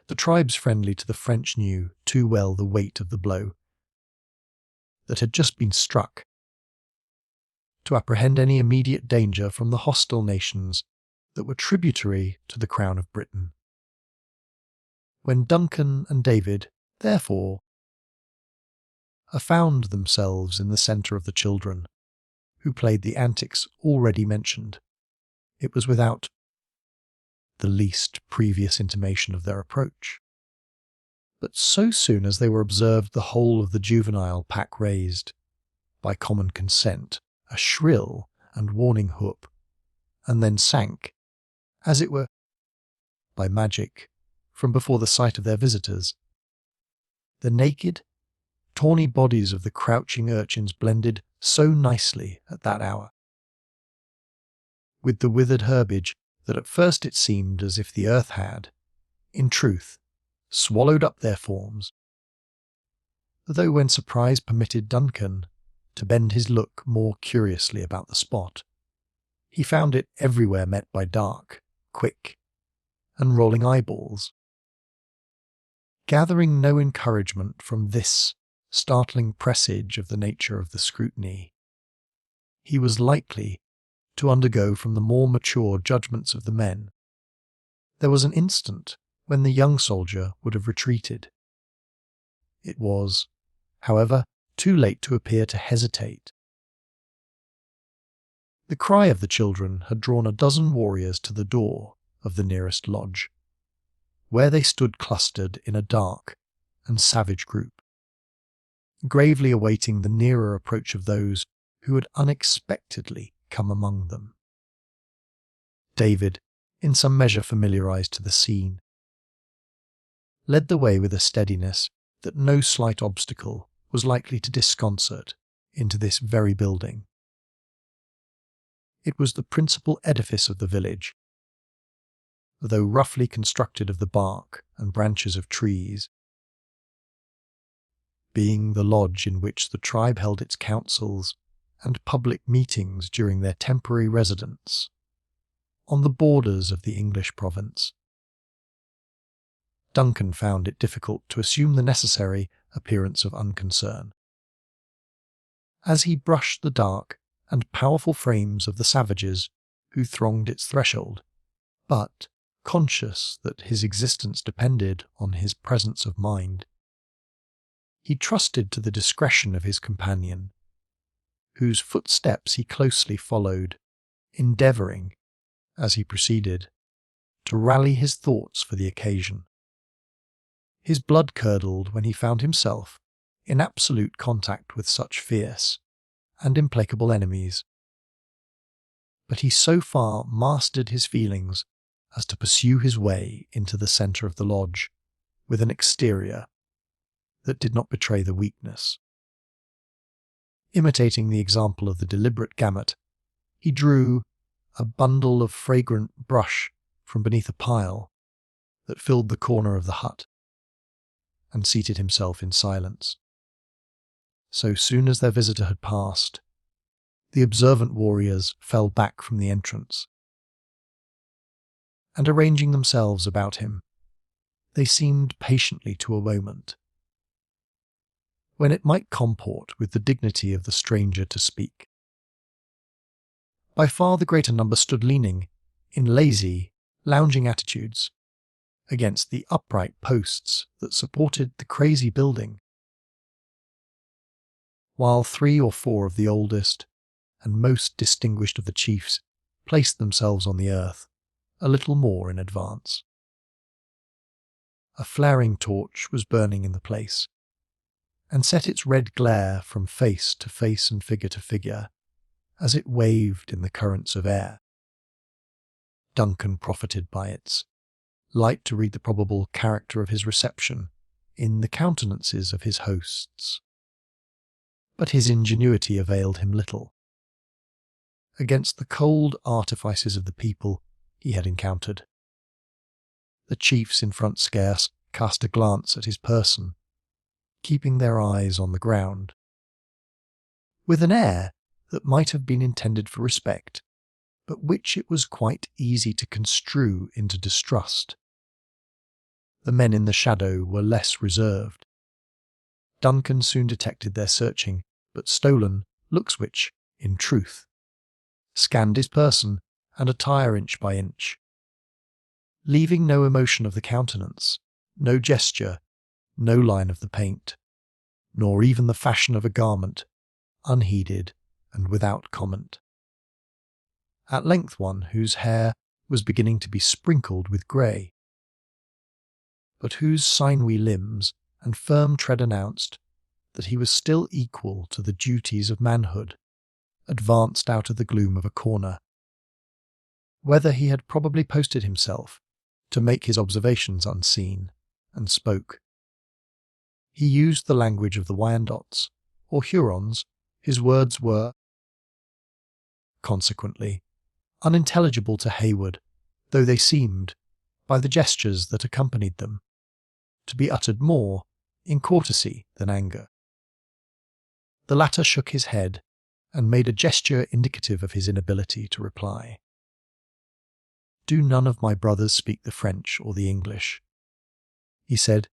the tribes friendly to the French knew too well the weight of the blow that had just been struck to apprehend any immediate danger from the hostile nations that were tributary to the crown of Britain. When Duncan and David, therefore, found themselves in the centre of the children, who played the antics already mentioned, it was without the least previous intimation of their approach. But so soon as they were observed, the whole of the juvenile pack raised, by common consent, a shrill and warning whoop, and then sank, as it were, by magic, from before the sight of their visitors. The naked, tawny bodies of the crouching urchins blended so nicely at that hour with the withered herbage that at first it seemed as if the earth had, in truth, swallowed up their forms, though when surprise permitted Duncan to bend his look more curiously about the spot, he found it everywhere met by dark, quick, and rolling eyeballs. Gathering no encouragement from this startling presage of the nature of the scrutiny, he was likely to undergo from the more mature judgments of the men. There was an instant when the young soldier would have retreated. It was, however, too late to appear to hesitate. The cry of the children had drawn a dozen warriors to the door of the nearest lodge, where they stood clustered in a dark and savage group, gravely awaiting the nearer approach of those who had unexpectedly come among them. David, in some measure familiarized to the scene, led the way with a steadiness that no slight obstacle was likely to disconcert into this very building. It was the principal edifice of the village. Though roughly constructed of the bark and branches of trees, being the lodge in which the tribe held its councils and public meetings during their temporary residence on the borders of the English province. Duncan found it difficult to assume the necessary appearance of unconcern. As he brushed the dark and powerful frames of the savages who thronged its threshold, but conscious that his existence depended on his presence of mind, he trusted to the discretion of his companion, whose footsteps he closely followed, endeavouring, as he proceeded, to rally his thoughts for the occasion. His blood curdled when he found himself in absolute contact with such fierce and implacable enemies, but he so far mastered his feelings as to pursue his way into the centre of the lodge with an exterior that did not betray the weakness. Imitating the example of the deliberate gamut, he drew a bundle of fragrant brush from beneath a pile that filled the corner of the hut, and seated himself in silence. So soon as their visitor had passed, the observant warriors fell back from the entrance, and arranging themselves about him, they seemed patiently to a moment when it might comport with the dignity of the stranger to speak. By far the greater number stood leaning, in lazy, lounging attitudes, against the upright posts that supported the crazy building, while 3 or 4 of the oldest and most distinguished of the chiefs placed themselves on the earth, a little more in advance. A flaring torch was burning in the place, and set its red glare from face to face and figure to figure, as it waved in the currents of air. Duncan profited by its light to read the probable character of his reception in the countenances of his hosts. But his ingenuity availed him little. Against the cold artifices of the people he had encountered, the chiefs in front scarce cast a glance at his person, keeping their eyes on the ground, with an air that might have been intended for respect, but which it was quite easy to construe into distrust. The men in the shadow were less reserved. Duncan soon detected their searching, but stolen, looks which, in truth, scanned his person and attire inch by inch, leaving no emotion of the countenance, no gesture, no line of the paint, nor even the fashion of a garment, unheeded and without comment. At length one whose hair was beginning to be sprinkled with grey, but whose sinewy limbs and firm tread announced that he was still equal to the duties of manhood, advanced out of the gloom of a corner, whether he had probably posted himself to make his observations unseen, and spoke. He used the language of the Wyandots, or Hurons. His words were, consequently, unintelligible to Hayward, though they seemed, by the gestures that accompanied them, to be uttered more in courtesy than anger. The latter shook his head and made a gesture indicative of his inability to reply. "Do none of my brothers speak the French or the English?" he said,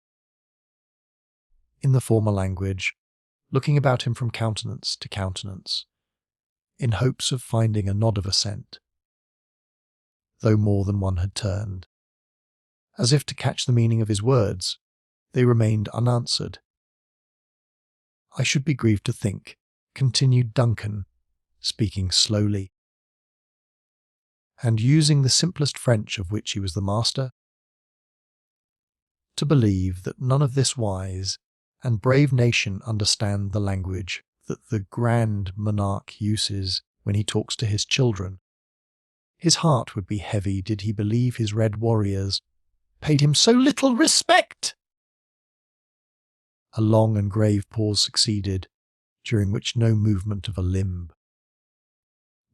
in the former language, looking about him from countenance to countenance, in hopes of finding a nod of assent, though more than one had turned. As if to catch the meaning of his words, they remained unanswered. "I should be grieved to think," continued Duncan, speaking slowly, and using the simplest French of which he was the master, "to believe that none of this wise and brave nation understand the language that the grand monarch uses when he talks to his children. His heart would be heavy did he believe his red warriors paid him so little respect." A long and grave pause succeeded, during which no movement of a limb,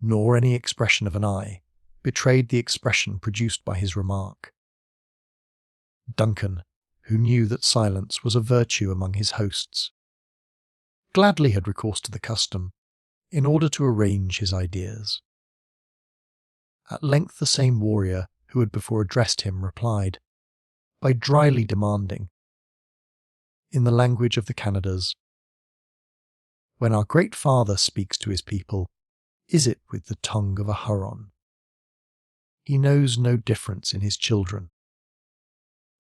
nor any expression of an eye, betrayed the expression produced by his remark. Duncan, who knew that silence was a virtue among his hosts, gladly had recourse to the custom in order to arrange his ideas. At length the same warrior who had before addressed him replied, by dryly demanding, in the language of the Canadas, "When our great father speaks to his people, is it with the tongue of a Huron? He knows no difference in his children.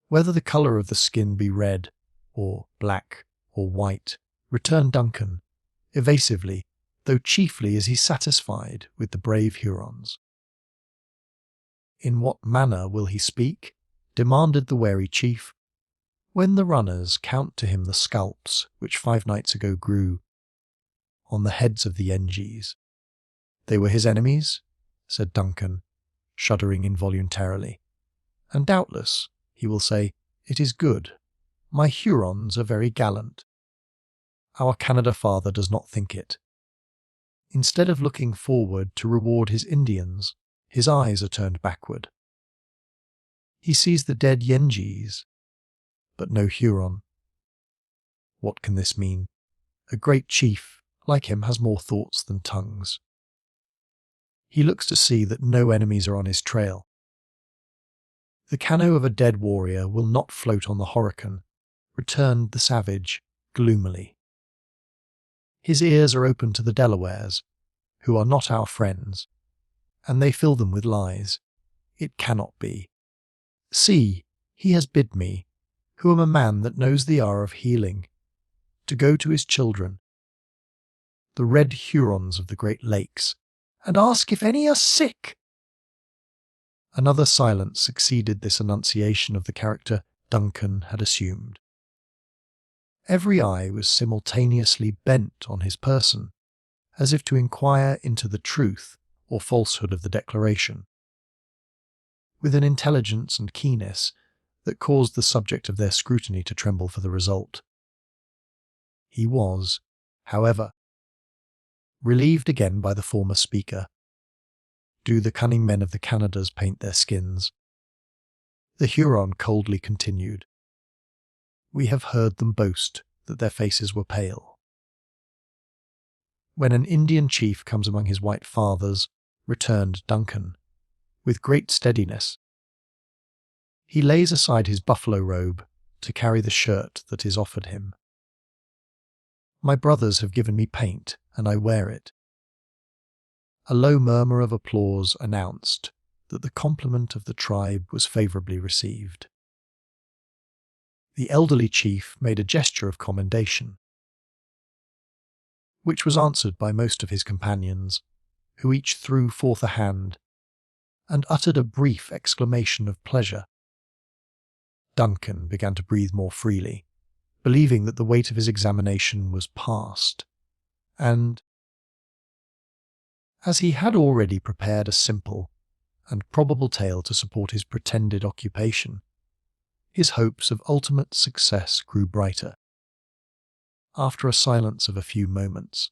Whether the colour of the skin be red, or black, or white," returned Duncan, evasively, though chiefly is he satisfied with the brave Hurons. "In what manner will he speak?" demanded the wary chief. "When the runners count to him the scalps which 5 nights ago grew on the heads of the Yengeese." "They were his enemies?" said Duncan, shuddering involuntarily. "And doubtless," he will say, "it is good. My Hurons are very gallant. Our Canada father does not think it. Instead of looking forward to reward his Indians, his eyes are turned backward. He sees the dead Yengeese, but no Huron. What can this mean? A great chief, like him, has more thoughts than tongues. He looks to see that no enemies are on his trail. The canoe of a dead warrior will not float on the Horican," returned the savage, gloomily. "His ears are open to the Delawares, who are not our friends, and they fill them with lies. It cannot be. See, he has bid me, who am a man that knows the hour of healing, to go to his children, the red Hurons of the Great Lakes, and ask if any are sick." Another silence succeeded this enunciation of the character Duncan had assumed. Every eye was simultaneously bent on his person, as if to inquire into the truth or falsehood of the declaration, with an intelligence and keenness that caused the subject of their scrutiny to tremble for the result. He was, however, relieved again by the former speaker. Do the cunning men of the Canadas paint their skins? The Huron coldly continued, "We have heard them boast that their faces were pale." "When an Indian chief comes among his white fathers," returned Duncan, with great steadiness, "he lays aside his buffalo robe to carry the shirt that is offered him. My brothers have given me paint, and I wear it." A low murmur of applause announced that the compliment of the tribe was favourably received. The elderly chief made a gesture of commendation, which was answered by most of his companions, who each threw forth a hand and uttered a brief exclamation of pleasure. Duncan began to breathe more freely, believing that the weight of his examination was past, and, as he had already prepared a simple and probable tale to support his pretended occupation, his hopes of ultimate success grew brighter. After a silence of a few moments,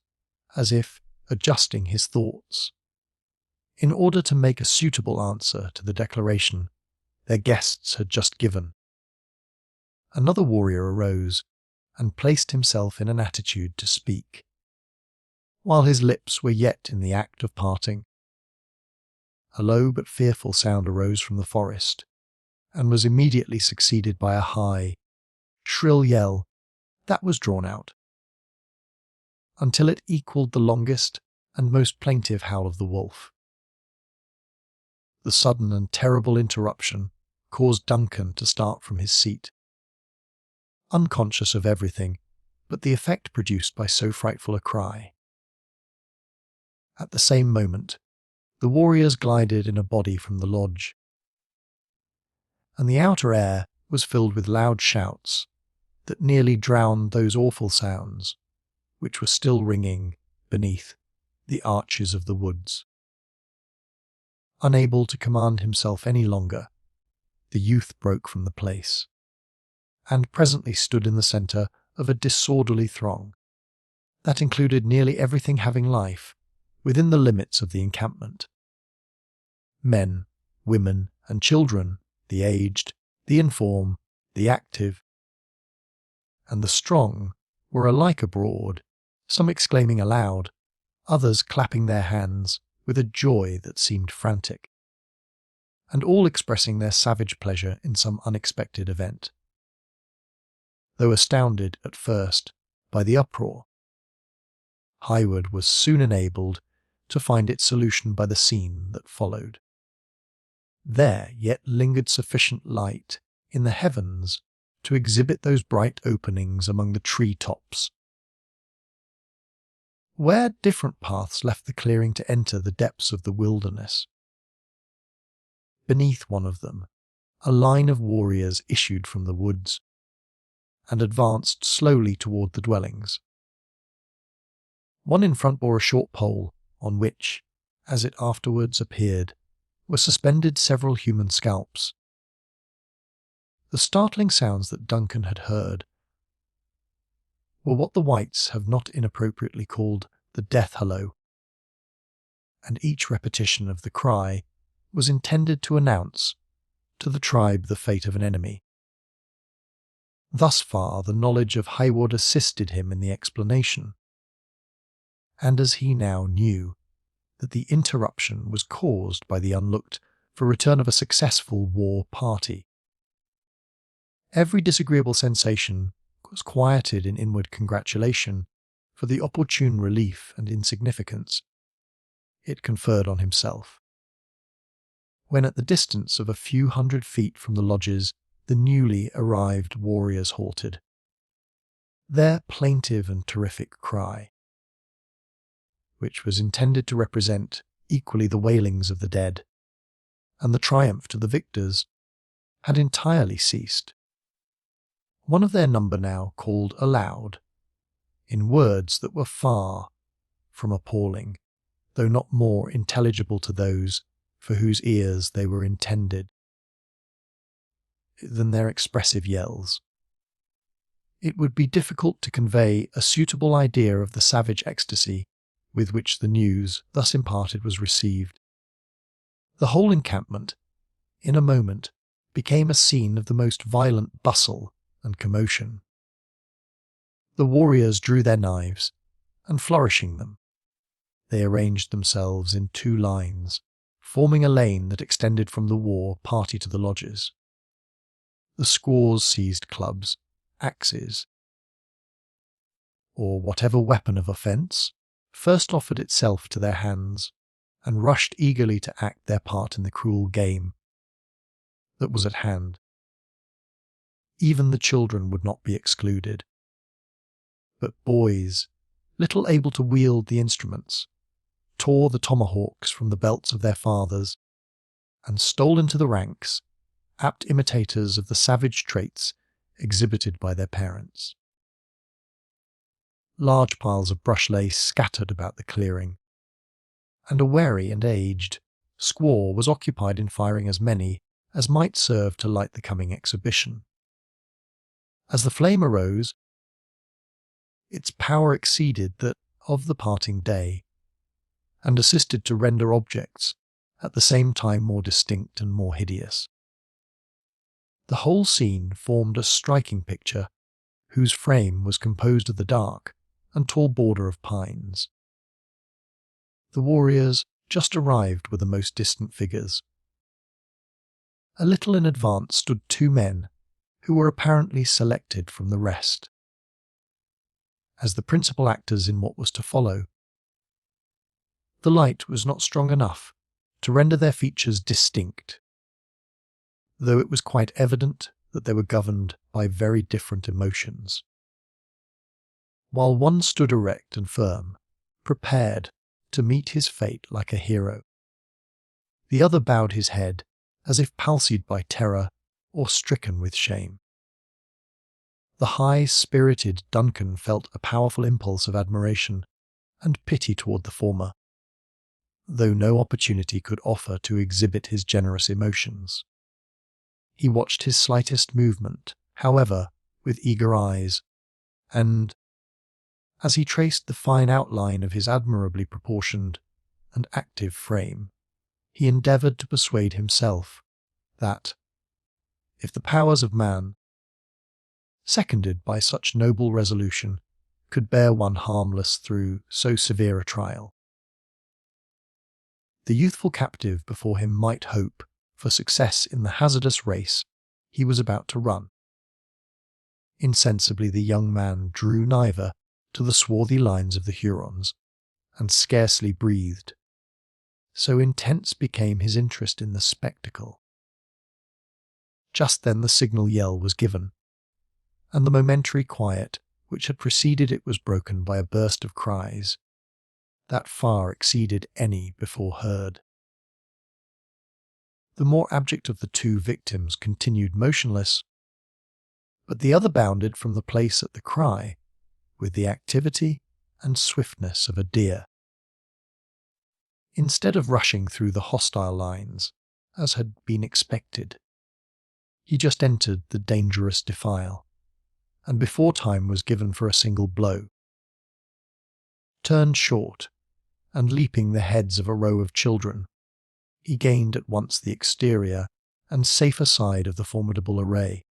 as if adjusting his thoughts, in order to make a suitable answer to the declaration their guests had just given, another warrior arose and placed himself in an attitude to speak, while his lips were yet in the act of parting. A low but fearful sound arose from the forest, and was immediately succeeded by a high, shrill yell that was drawn out, until it equalled the longest and most plaintive howl of the wolf. The sudden and terrible interruption caused Duncan to start from his seat, unconscious of everything but the effect produced by so frightful a cry. At the same moment, the warriors glided in a body from the lodge, and the outer air was filled with loud shouts that nearly drowned those awful sounds which were still ringing beneath the arches of the woods. Unable to command himself any longer, the youth broke from the place, and presently stood in the centre of a disorderly throng that included nearly everything having life within the limits of the encampment. Men, women, and children, the aged, the infirm, the active, and the strong were alike abroad, some exclaiming aloud, others clapping their hands with a joy that seemed frantic, and all expressing their savage pleasure in some unexpected event. Though astounded at first by the uproar, Highwood was soon enabled to find its solution by the scene that followed. There yet lingered sufficient light in the heavens to exhibit those bright openings among the tree tops, where different paths left the clearing to enter the depths of the wilderness. Beneath one of them, a line of warriors issued from the woods and advanced slowly toward the dwellings. One in front bore a short pole on which, as it afterwards appeared, were suspended several human scalps. The startling sounds that Duncan had heard were what the whites have not inappropriately called the death hallo, and each repetition of the cry was intended to announce to the tribe the fate of an enemy. Thus far the knowledge of Highwood assisted him in the explanation, and as he now knew that the interruption was caused by the unlooked-for return of a successful war party, every disagreeable sensation was quieted in inward congratulation for the opportune relief and insignificance it conferred on himself. When at the distance of a few hundred feet from the lodges the newly arrived warriors halted, their plaintive and terrific cry, which was intended to represent equally the wailings of the dead and the triumph to the victors, had entirely ceased. One of their number now called aloud, in words that were far from appalling, though not more intelligible to those for whose ears they were intended, than their expressive yells. It would be difficult to convey a suitable idea of the savage ecstasy with which the news thus imparted was received. The whole encampment, in a moment, became a scene of the most violent bustle and commotion. The warriors drew their knives, and flourishing them, they arranged themselves in 2 lines, forming a lane that extended from the war party to the lodges. The squaws seized clubs, axes, or whatever weapon of offence first offered itself to their hands, and rushed eagerly to act their part in the cruel game that was at hand. Even the children would not be excluded, but boys, little able to wield the instruments, tore the tomahawks from the belts of their fathers, and stole into the ranks, apt imitators of the savage traits exhibited by their parents. Large piles of brush lay scattered about the clearing, and a wary and aged squaw was occupied in firing as many as might serve to light the coming exhibition. As the flame arose, its power exceeded that of the parting day, and assisted to render objects at the same time more distinct and more hideous. The whole scene formed a striking picture whose frame was composed of the dark and tall border of pines. The warriors just arrived were the most distant figures. A little in advance stood 2 men who were apparently selected from the rest as the principal actors in what was to follow. The light was not strong enough to render their features distinct, though it was quite evident that they were governed by very different emotions. While one stood erect and firm, prepared to meet his fate like a hero, the other bowed his head as if palsied by terror or stricken with shame. The high-spirited Duncan felt a powerful impulse of admiration and pity toward the former, though no opportunity could offer to exhibit his generous emotions. He watched his slightest movement, however, with eager eyes, and, as he traced the fine outline of his admirably proportioned and active frame, he endeavoured to persuade himself that, if the powers of man, seconded by such noble resolution, could bear one harmless through so severe a trial, the youthful captive before him might hope for success in the hazardous race he was about to run. Insensibly the young man drew nigher to the swarthy lines of the Hurons, and scarcely breathed, so intense became his interest in the spectacle. Just then the signal yell was given, and the momentary quiet which had preceded it was broken by a burst of cries that far exceeded any before heard. The more abject of the two victims continued motionless, but the other bounded from the place at the cry with the activity and swiftness of a deer. Instead of rushing through the hostile lines, as had been expected, he just entered the dangerous defile, and before time was given for a single blow, turned short, and leaping the heads of a row of children, he gained at once the exterior and safer side of the formidable array.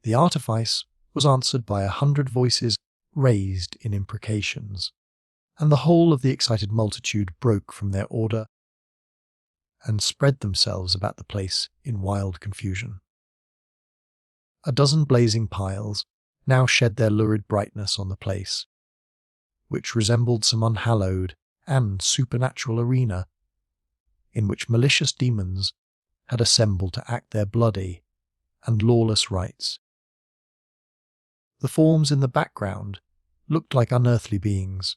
The artifice was answered by 100 voices raised in imprecations, and the whole of the excited multitude broke from their order and spread themselves about the place in wild confusion. A dozen blazing piles now shed their lurid brightness on the place, which resembled some unhallowed and supernatural arena in which malicious demons had assembled to act their bloody and lawless rites. The forms in the background looked like unearthly beings,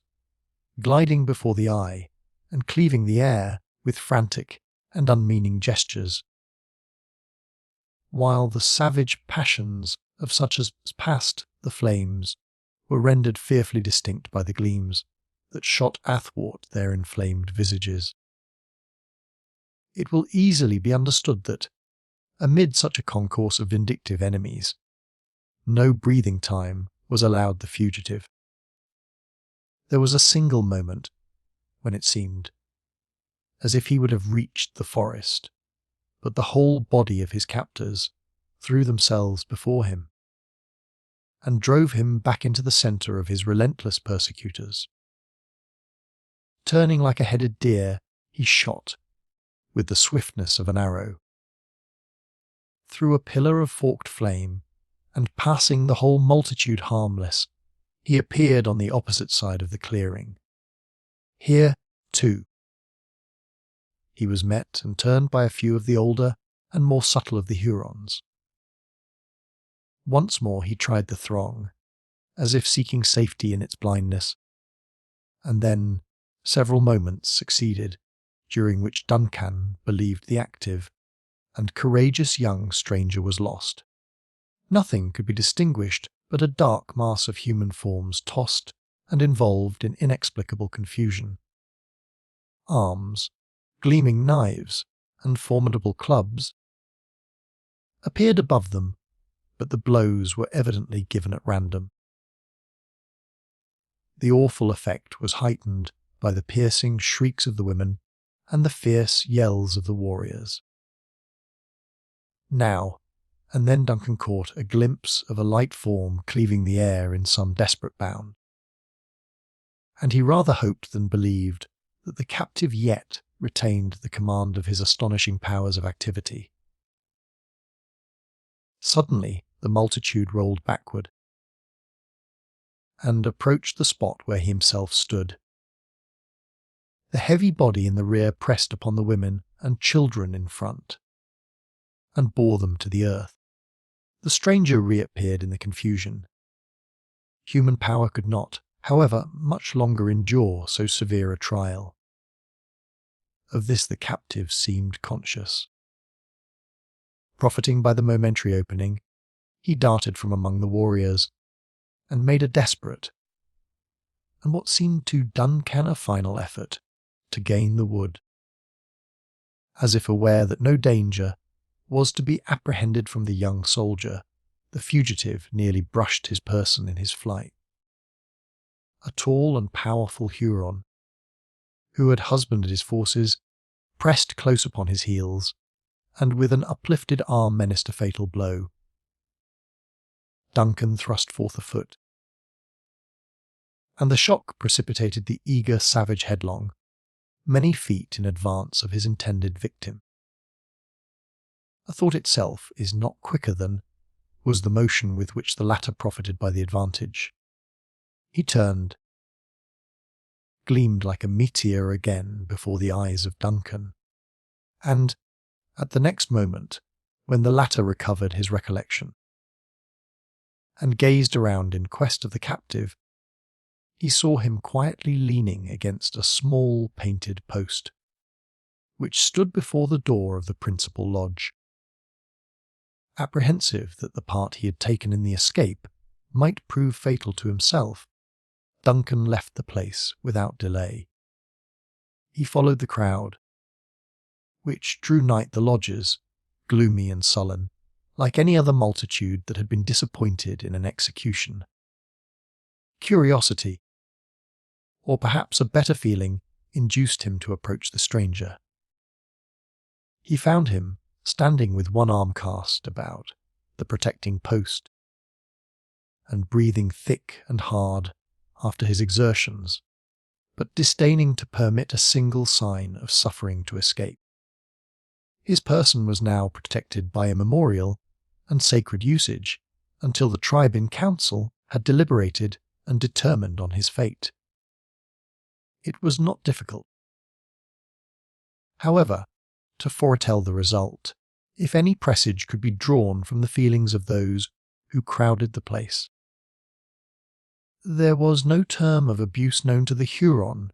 gliding before the eye and cleaving the air with frantic and unmeaning gestures, while the savage passions of such as passed the flames were rendered fearfully distinct by the gleams that shot athwart their inflamed visages. It will easily be understood that, amid such a concourse of vindictive enemies, no breathing time was allowed the fugitive. There was a single moment when it seemed as if he would have reached the forest, but the whole body of his captors threw themselves before him and drove him back into the centre of his relentless persecutors. Turning like a headed deer, he shot, with the swiftness of an arrow, through a pillar of forked flame, and passing the whole multitude harmless, he appeared on the opposite side of the clearing. Here, too, he was met and turned by a few of the older and more subtle of the Hurons. Once more he tried the throng, as if seeking safety in its blindness, and then several moments succeeded, during which Duncan believed the active and courageous young stranger was lost. Nothing could be distinguished but a dark mass of human forms tossed and involved in inexplicable confusion. Arms, gleaming knives, and formidable clubs appeared above them, but the blows were evidently given at random. The awful effect was heightened by the piercing shrieks of the women and the fierce yells of the warriors. Now and then Duncan caught a glimpse of a light form cleaving the air in some desperate bound, and he rather hoped than believed that the captive yet retained the command of his astonishing powers of activity. Suddenly the multitude rolled backward and approached the spot where he himself stood. The heavy body in the rear pressed upon the women and children in front, and bore them to the earth. The stranger reappeared in the confusion. Human power could not, however, much longer endure so severe a trial. Of this the captive seemed conscious. Profiting by the momentary opening, he darted from among the warriors, and made a desperate, and what seemed to Duncan a final effort, to gain the wood. As if aware that no danger was to be apprehended from the young soldier, the fugitive nearly brushed his person in his flight. A tall and powerful Huron, who had husbanded his forces, pressed close upon his heels, and with an uplifted arm menaced a fatal blow. Duncan thrust forth a foot, and the shock precipitated the eager savage headlong, many feet in advance of his intended victim. A thought itself is not quicker than was the motion with which the latter profited by the advantage. He turned, gleamed like a meteor again before the eyes of Duncan, and, at the next moment, when the latter recovered his recollection, and gazed around in quest of the captive, he saw him quietly leaning against a small painted post, which stood before the door of the principal lodge. Apprehensive that the part he had taken in the escape might prove fatal to himself, Duncan left the place without delay. He followed the crowd, which drew nigh the lodges, gloomy and sullen, like any other multitude that had been disappointed in an execution. Curiosity, or perhaps a better feeling, induced him to approach the stranger. He found him standing with one arm cast about the protecting post, and breathing thick and hard after his exertions, but disdaining to permit a single sign of suffering to escape. His person was now protected by a memorial and sacred usage until the tribe in council had deliberated and determined on his fate. It was not difficult, however, to foretell the result, if any presage could be drawn from the feelings of those who crowded the place. There was no term of abuse known to the Huron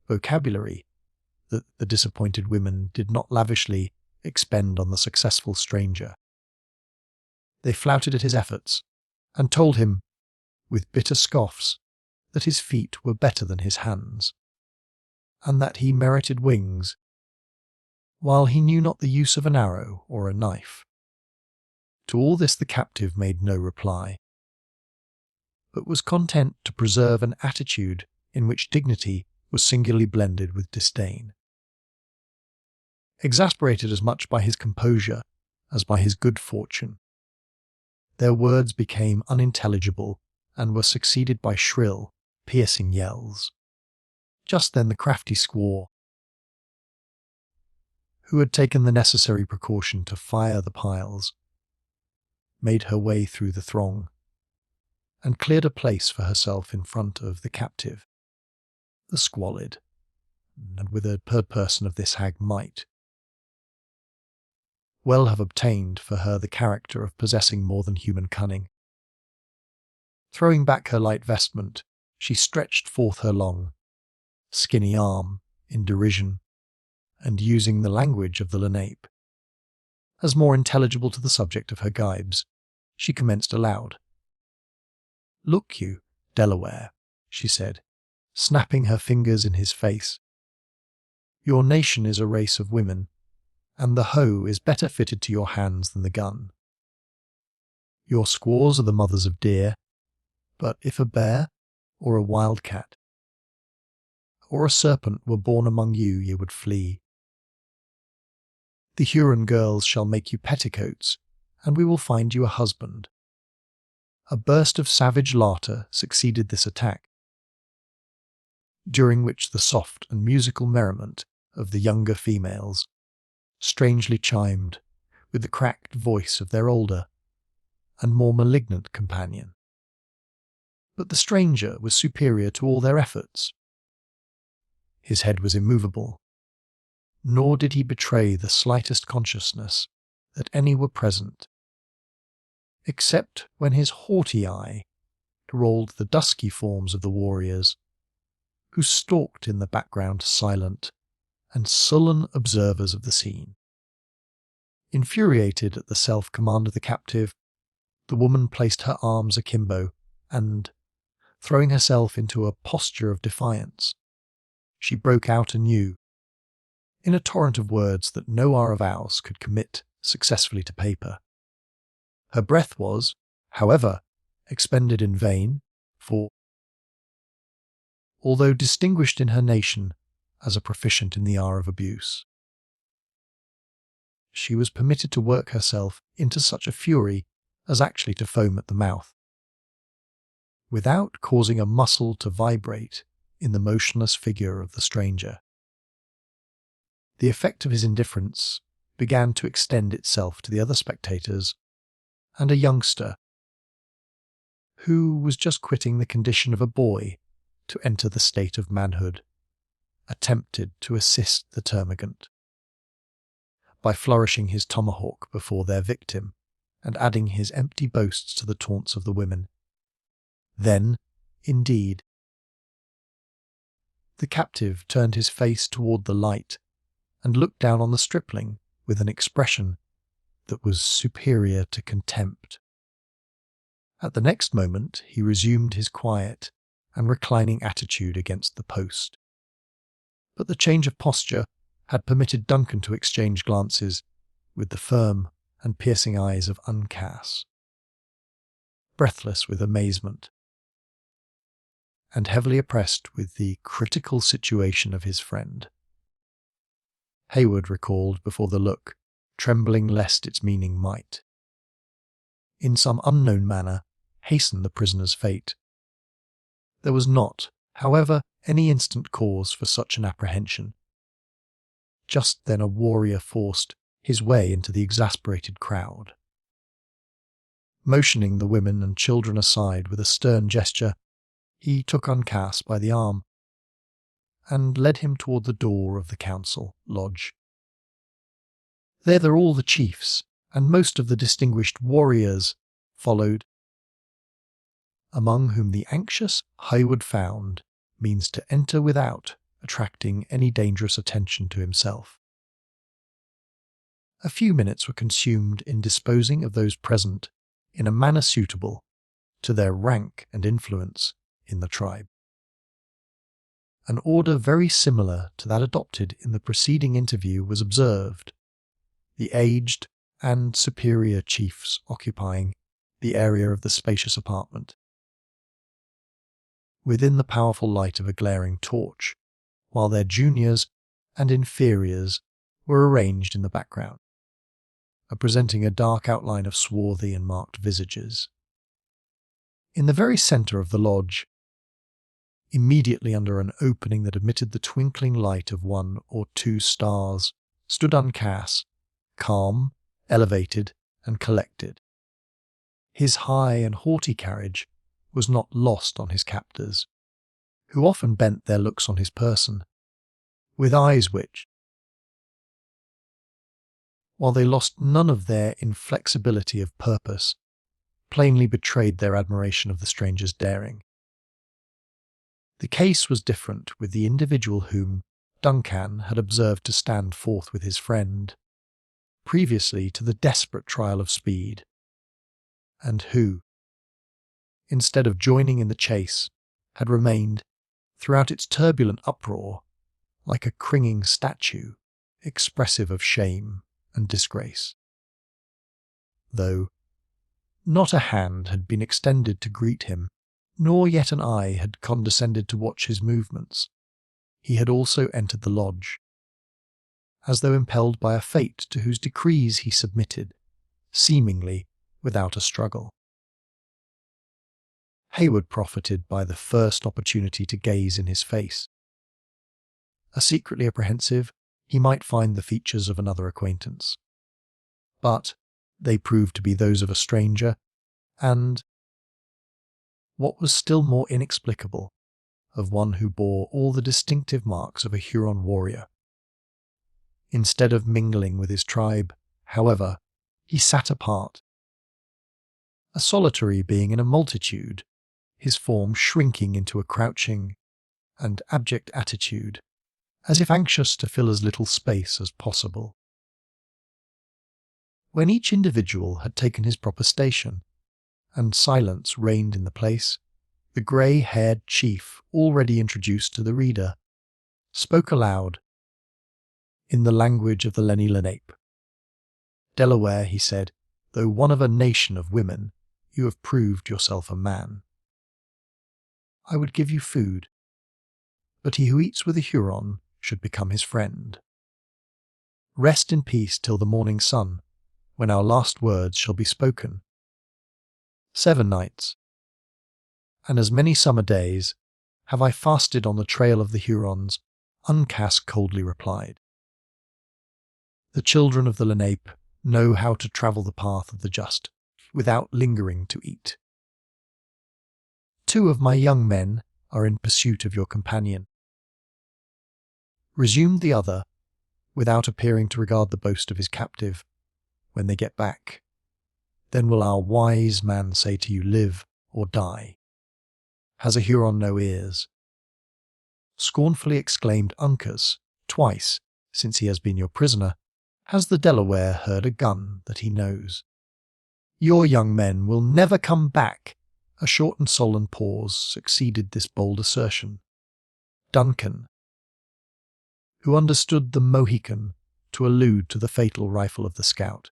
vocabulary that the disappointed women did not lavishly expend on the successful stranger. They flouted at his efforts, and told him, with bitter scoffs, that his feet were better than his hands, and that he merited wings, while he knew not the use of an arrow or a knife. To all this the captive made no reply, but was content to preserve an attitude in which dignity was singularly blended with disdain. Exasperated as much by his composure as by his good fortune, their words became unintelligible and were succeeded by shrill, piercing yells. Just then the crafty squaw, who had taken the necessary precaution to fire the piles, made her way through the throng, and cleared a place for herself in front of the captive. The squalid, and withered person of this hag might well have obtained for her the character of possessing more than human cunning. Throwing back her light vestment, she stretched forth her long, skinny arm in derision, and using the language of the Lenape, as more intelligible to the subject of her gibes, she commenced aloud. "Look you, Delaware," she said, snapping her fingers in his face. "Your nation is a race of women, and the hoe is better fitted to your hands than the gun. Your squaws are the mothers of deer, but if a bear, or a wildcat, or a serpent were born among you, ye would flee. The Huron girls shall make you petticoats, and we will find you a husband." A burst of savage laughter succeeded this attack, during which the soft and musical merriment of the younger females strangely chimed with the cracked voice of their older and more malignant companion. But the stranger was superior to all their efforts. His head was immovable, nor did he betray the slightest consciousness that any were present, except when his haughty eye rolled the dusky forms of the warriors, who stalked in the background silent and sullen observers of the scene. Infuriated at the self-command of the captive, the woman placed her arms akimbo and, throwing herself into a posture of defiance, she broke out anew, in a torrent of words that no R of ours could commit successfully to paper. Her breath was, however, expended in vain, for, although distinguished in her nation as a proficient in the art of abuse, she was permitted to work herself into such a fury as actually to foam at the mouth, without causing a muscle to vibrate in the motionless figure of the stranger. The effect of his indifference began to extend itself to the other spectators and a youngster who was just quitting the condition of a boy to enter the state of manhood, attempted to assist the termagant by flourishing his tomahawk before their victim and adding his empty boasts to the taunts of the women. Then, indeed, the captive turned his face toward the light and looked down on the stripling with an expression that was superior to contempt. At the next moment he resumed his quiet and reclining attitude against the post. But the change of posture had permitted Duncan to exchange glances with the firm and piercing eyes of Uncas, breathless with amazement, and heavily oppressed with the critical situation of his friend. Hayward recalled before the look, trembling lest its meaning might, in some unknown manner, hasten the prisoner's fate. There was not, however, any instant cause for such an apprehension. Just then a warrior forced his way into the exasperated crowd. Motioning the women and children aside with a stern gesture, he took Uncas by the arm and led him toward the door of the council lodge. Thither all the chiefs and most of the distinguished warriors followed, among whom the anxious Hayward found means to enter without attracting any dangerous attention to himself. A few minutes were consumed in disposing of those present in a manner suitable to their rank and influence in the tribe. An order very similar to that adopted in the preceding interview was observed, the aged and superior chiefs occupying the area of the spacious apartment, within the powerful light of a glaring torch, while their juniors and inferiors were arranged in the background, presenting a dark outline of swarthy and marked visages. In the very centre of the lodge, immediately under an opening that admitted the twinkling light of one or two stars, stood Uncas, calm, elevated, and collected. His high and haughty carriage was not lost on his captors, who often bent their looks on his person, with eyes which, while they lost none of their inflexibility of purpose, plainly betrayed their admiration of the stranger's daring. The case was different with the individual whom Duncan had observed to stand forth with his friend, previously to the desperate trial of speed, and who, instead of joining in the chase, had remained, throughout its turbulent uproar, like a cringing statue, expressive of shame and disgrace. Though not a hand had been extended to greet him, nor yet an eye had condescended to watch his movements, he had also entered the lodge, as though impelled by a fate to whose decrees he submitted, seemingly without a struggle. Hayward profited by the first opportunity to gaze in his face. Secretly apprehensive, he might find the features of another acquaintance, but they proved to be those of a stranger, and, what was still more inexplicable, of one who bore all the distinctive marks of a Huron warrior. Instead of mingling with his tribe, however, he sat apart, a solitary being in a multitude, his form shrinking into a crouching and abject attitude, as if anxious to fill as little space as possible. When each individual had taken his proper station, and silence reigned in the place, the grey-haired chief, already introduced to the reader, spoke aloud, in the language of the Lenni Lenape. Delaware, he said, though one of a nation of women, you have proved yourself a man. I would give you food, but he who eats with a Huron should become his friend. Rest in peace till the morning sun, when our last words shall be spoken. 7 nights, and as many summer days, have I fasted on the trail of the Hurons, Uncas coldly replied. The children of the Lenape know how to travel the path of the just, without lingering to eat. 2 of my young men are in pursuit of your companion. Resumed the other, without appearing to regard the boast of his captive. When they get back, then will our wise man say to you, live or die. Has a Huron no ears? Scornfully exclaimed Uncas, twice, since he has been your prisoner, has the Delaware heard a gun that he knows. Your young men will never come back. A short and sullen pause succeeded this bold assertion. Duncan, who understood the Mohican to allude to the fatal rifle of the scout,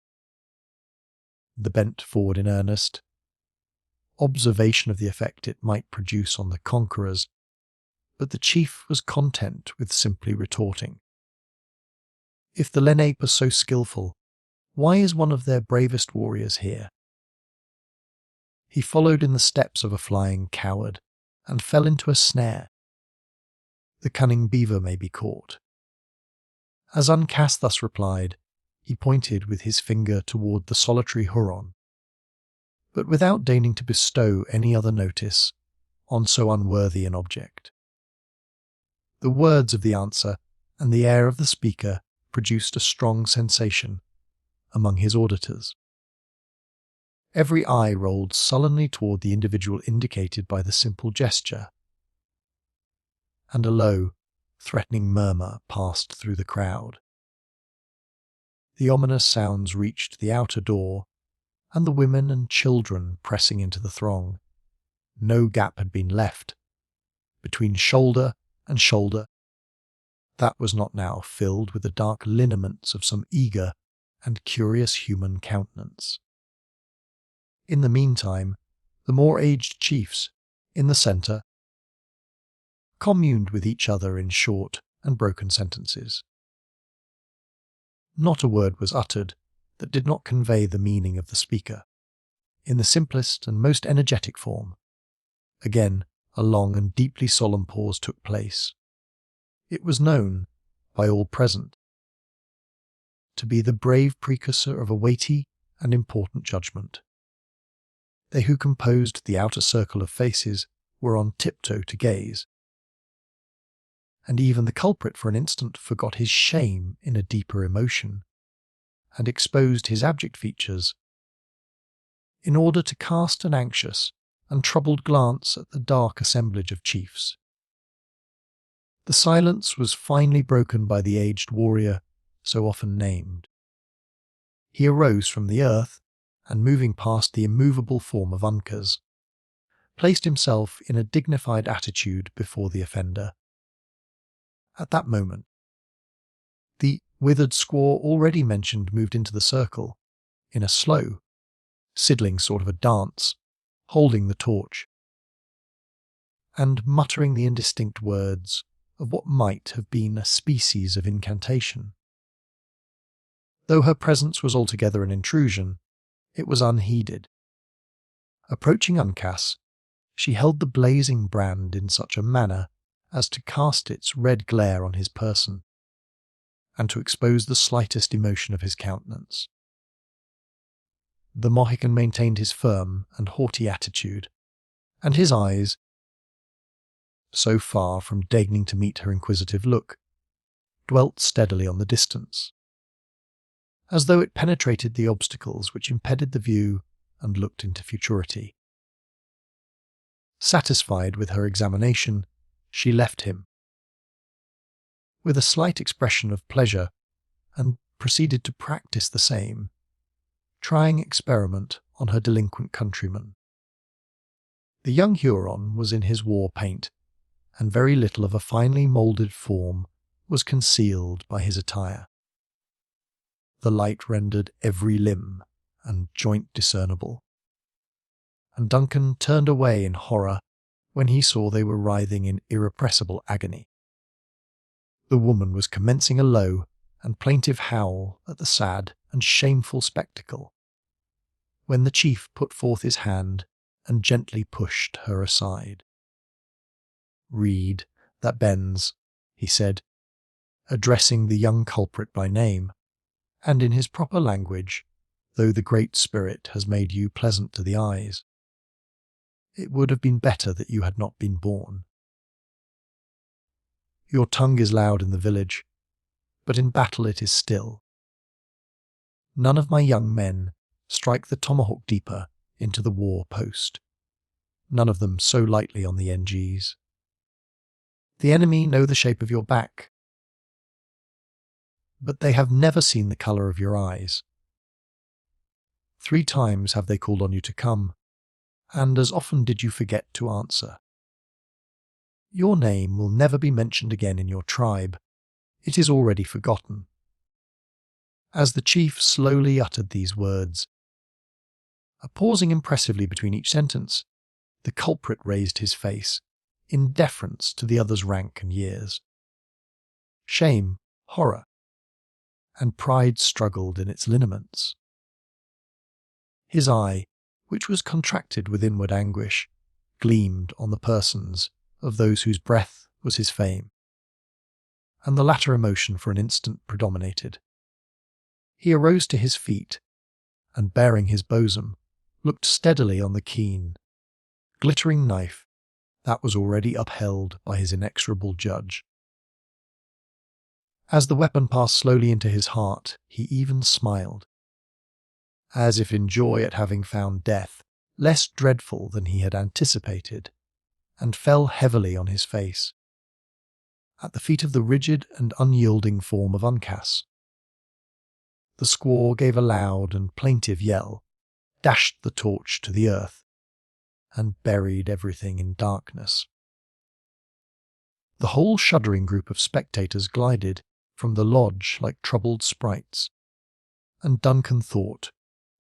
bent forward in earnest. Observation of the effect it might produce on the conquerors, but the chief was content with simply retorting. If the Lenape are so skilful, why is one of their bravest warriors here? He followed in the steps of a flying coward, and fell into a snare. The cunning beaver may be caught. As Uncas thus replied, he pointed with his finger toward the solitary Huron, but without deigning to bestow any other notice on so unworthy an object. The words of the answer and the air of the speaker produced a strong sensation among his auditors. Every eye rolled sullenly toward the individual indicated by the simple gesture, and a low, threatening murmur passed through the crowd. The ominous sounds reached the outer door, and the women and children pressing into the throng. No gap had been left between shoulder and shoulder that was not now filled with the dark lineaments of some eager and curious human countenance. In the meantime, the more aged chiefs, in the centre, communed with each other in short and broken sentences. Not a word was uttered that did not convey the meaning of the speaker, in the simplest and most energetic form. Again, a long and deeply solemn pause took place. It was known, by all present, to be the brave precursor of a weighty and important judgment. They who composed the outer circle of faces were on tiptoe to gaze, and even the culprit for an instant forgot his shame in a deeper emotion, and exposed his abject features in order to cast an anxious and troubled glance at the dark assemblage of chiefs. The silence was finally broken by the aged warrior so often named. He arose from the earth, and moving past the immovable form of Uncas, placed himself in a dignified attitude before the offender. At that moment, the withered squaw already mentioned moved into the circle, in a slow, sidling sort of a dance, holding the torch, and muttering the indistinct words of what might have been a species of incantation. Though her presence was altogether an intrusion, it was unheeded. Approaching Uncas, she held the blazing brand in such a manner as to cast its red glare on his person, and to expose the slightest emotion of his countenance. The Mohican maintained his firm and haughty attitude, and his eyes, so far from deigning to meet her inquisitive look, dwelt steadily on the distance, as though it penetrated the obstacles which impeded the view and looked into futurity. Satisfied with her examination, she left him, with a slight expression of pleasure, and proceeded to practice the same, trying experiment on her delinquent countryman. The young Huron was in his war paint, and very little of a finely moulded form was concealed by his attire. The light rendered every limb and joint discernible. and Duncan turned away in horror when he saw they were writhing in irrepressible agony. The woman was commencing a low and plaintive howl at the sad and shameful spectacle, when the chief put forth his hand and gently pushed her aside. "Read, that bends," he said, addressing the young culprit by name, and in his proper language, though the Great Spirit has made you pleasant to the eyes. It would have been better that you had not been born. Your tongue is loud in the village, but in battle it is still. None of my young men strike the tomahawk deeper into the war post, none of them so lightly on the NGs. The enemy know the shape of your back, but they have never seen the colour of your eyes. 3 times have they called on you to come, and as often did you forget to answer. Your name will never be mentioned again in your tribe. It is already forgotten. As the chief slowly uttered these words, pausing impressively between each sentence, the culprit raised his face, in deference to the other's rank and years. Shame, horror, and pride struggled in its lineaments. His eye, which was contracted with inward anguish, gleamed on the persons of those whose breath was his fame, and the latter emotion for an instant predominated. He arose to his feet, and baring his bosom, looked steadily on the keen, glittering knife that was already upheld by his inexorable judge. As the weapon passed slowly into his heart, he even smiled, as if in joy at having found death less dreadful than he had anticipated, and fell heavily on his face, at the feet of the rigid and unyielding form of Uncas. The squaw gave a loud and plaintive yell, dashed the torch to the earth, and buried everything in darkness. The whole shuddering group of spectators glided from the lodge like troubled sprites, and Duncan thought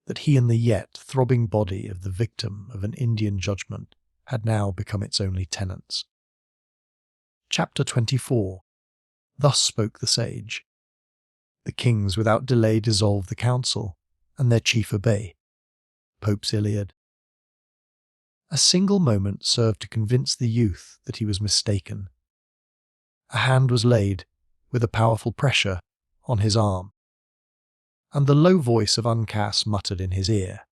that he and the yet throbbing body of the victim of an Indian judgment had now become its only tenants. Chapter 24. Thus spoke the sage. The kings without delay dissolve the council, and their chief obey. Pope's Iliad. A single moment served to convince the youth that he was mistaken. A hand was laid, with a powerful pressure, on his arm, and the low voice of Uncas muttered in his ear,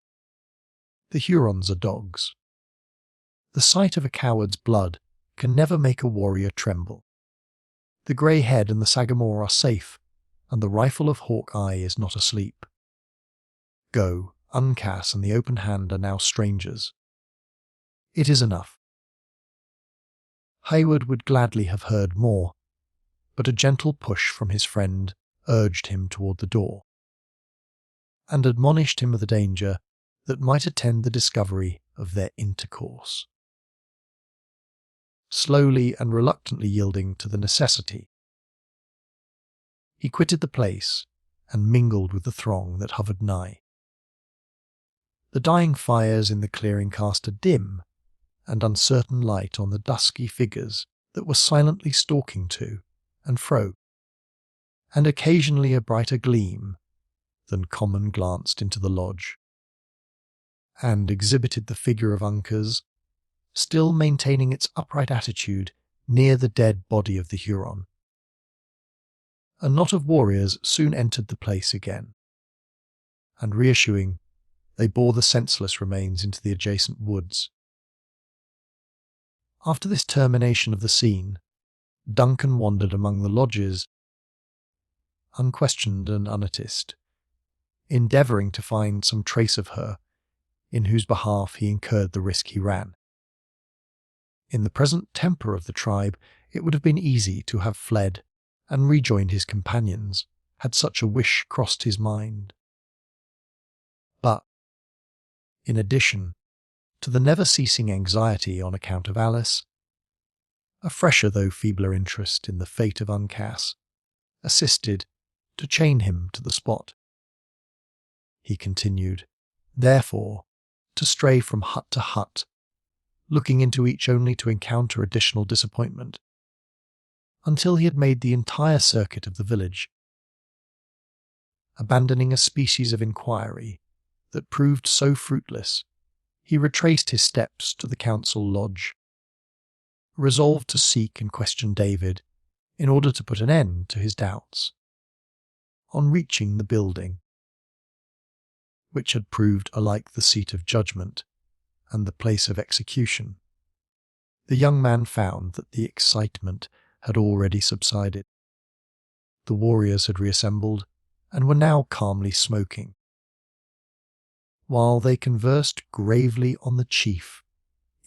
"The Hurons are dogs. The sight of a coward's blood can never make a warrior tremble. The grey head and the sagamore are safe, and the rifle of Hawkeye is not asleep. Go, Uncas and the open hand are now strangers. It is enough." Hayward would gladly have heard more, but a gentle push from his friend urged him toward the door, and admonished him of the danger that might attend the discovery of their intercourse. Slowly and reluctantly yielding to the necessity, he quitted the place and mingled with the throng that hovered nigh. The dying fires in the clearing cast a dim and uncertain light on the dusky figures that were silently stalking to and fro, and occasionally a brighter gleam than common glanced into the lodge, and exhibited the figure of Uncas, still maintaining its upright attitude near the dead body of the Huron. A knot of warriors soon entered the place again, and reissuing, they bore the senseless remains into the adjacent woods. After this termination of the scene, Duncan wandered among the lodges, unquestioned and unnoticed, endeavouring to find some trace of her, in whose behalf he incurred the risk he ran. In the present temper of the tribe, it would have been easy to have fled and rejoined his companions, had such a wish crossed his mind. But, in addition to the never-ceasing anxiety on account of Alice, a fresher though feebler interest in the fate of Uncas assisted to chain him to the spot. He continued, therefore, to stray from hut to hut, looking into each only to encounter additional disappointment, until he had made the entire circuit of the village. Abandoning a species of inquiry that proved so fruitless, he retraced his steps to the council lodge, resolved to seek and question David in order to put an end to his doubts. On reaching the building, which had proved alike the seat of judgment and the place of execution, the young man found that the excitement had already subsided. The warriors had reassembled and were now calmly smoking, while they conversed gravely on the chief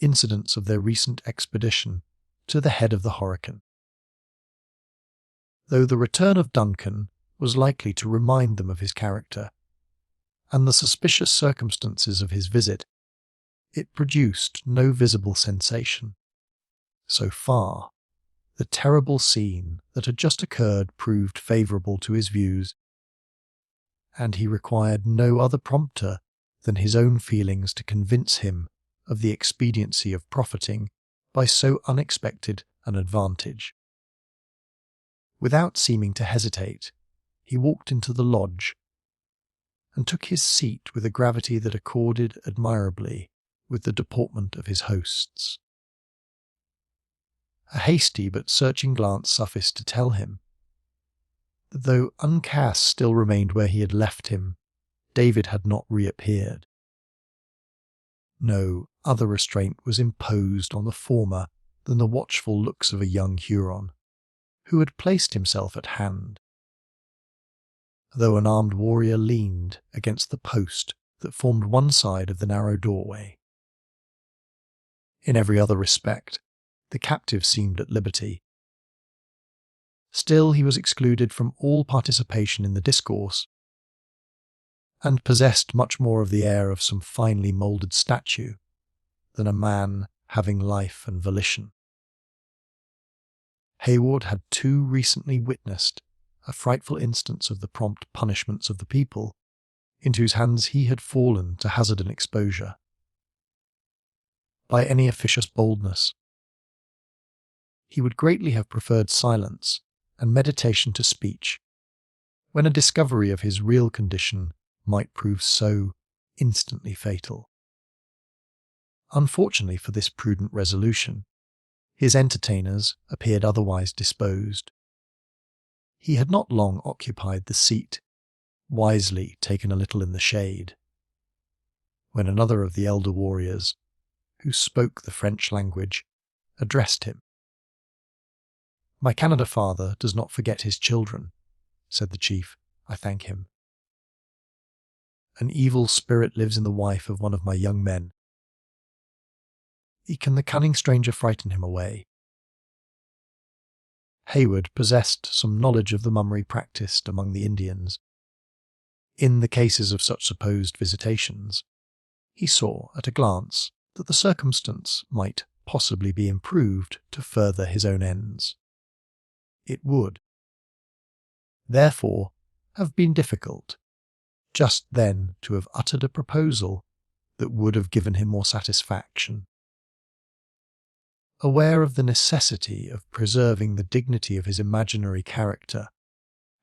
incidents of their recent expedition to the head of the Horican. Though the return of Duncan was likely to remind them of his character and the suspicious circumstances of his visit, it produced no visible sensation. So far, the terrible scene that had just occurred proved favourable to his views, and he required no other prompter than his own feelings to convince him of the expediency of profiting by so unexpected an advantage. Without seeming to hesitate, he walked into the lodge and took his seat with a gravity that accorded admirably with the deportment of his hosts. A hasty but searching glance sufficed to tell him that though Uncas still remained where he had left him, David had not reappeared. No other restraint was imposed on the former than the watchful looks of a young Huron, who had placed himself at hand, though an armed warrior leaned against the post that formed one side of the narrow doorway. In every other respect, the captive seemed at liberty. Still he was excluded from all participation in the discourse, and possessed much more of the air of some finely moulded statue than a man having life and volition. Hayward had too recently witnessed a frightful instance of the prompt punishments of the people, into whose hands he had fallen to hazard an exposure. By any officious boldness, he would greatly have preferred silence and meditation to speech, when a discovery of his real condition might prove so instantly fatal. Unfortunately for this prudent resolution, his entertainers appeared otherwise disposed. He had not long occupied the seat, wisely taken a little in the shade, when another of the elder warriors, who spoke the French language, addressed him. "My Canada father does not forget his children," said the chief. "I thank him. An evil spirit lives in the wife of one of my young men. Can the cunning stranger frighten him away?" Hayward possessed some knowledge of the mummery practised among the Indians. In the cases of such supposed visitations, he saw at a glance that the circumstance might possibly be improved to further his own ends. It would, therefore, have been difficult just then to have uttered a proposal that would have given him more satisfaction. Aware of the necessity of preserving the dignity of his imaginary character,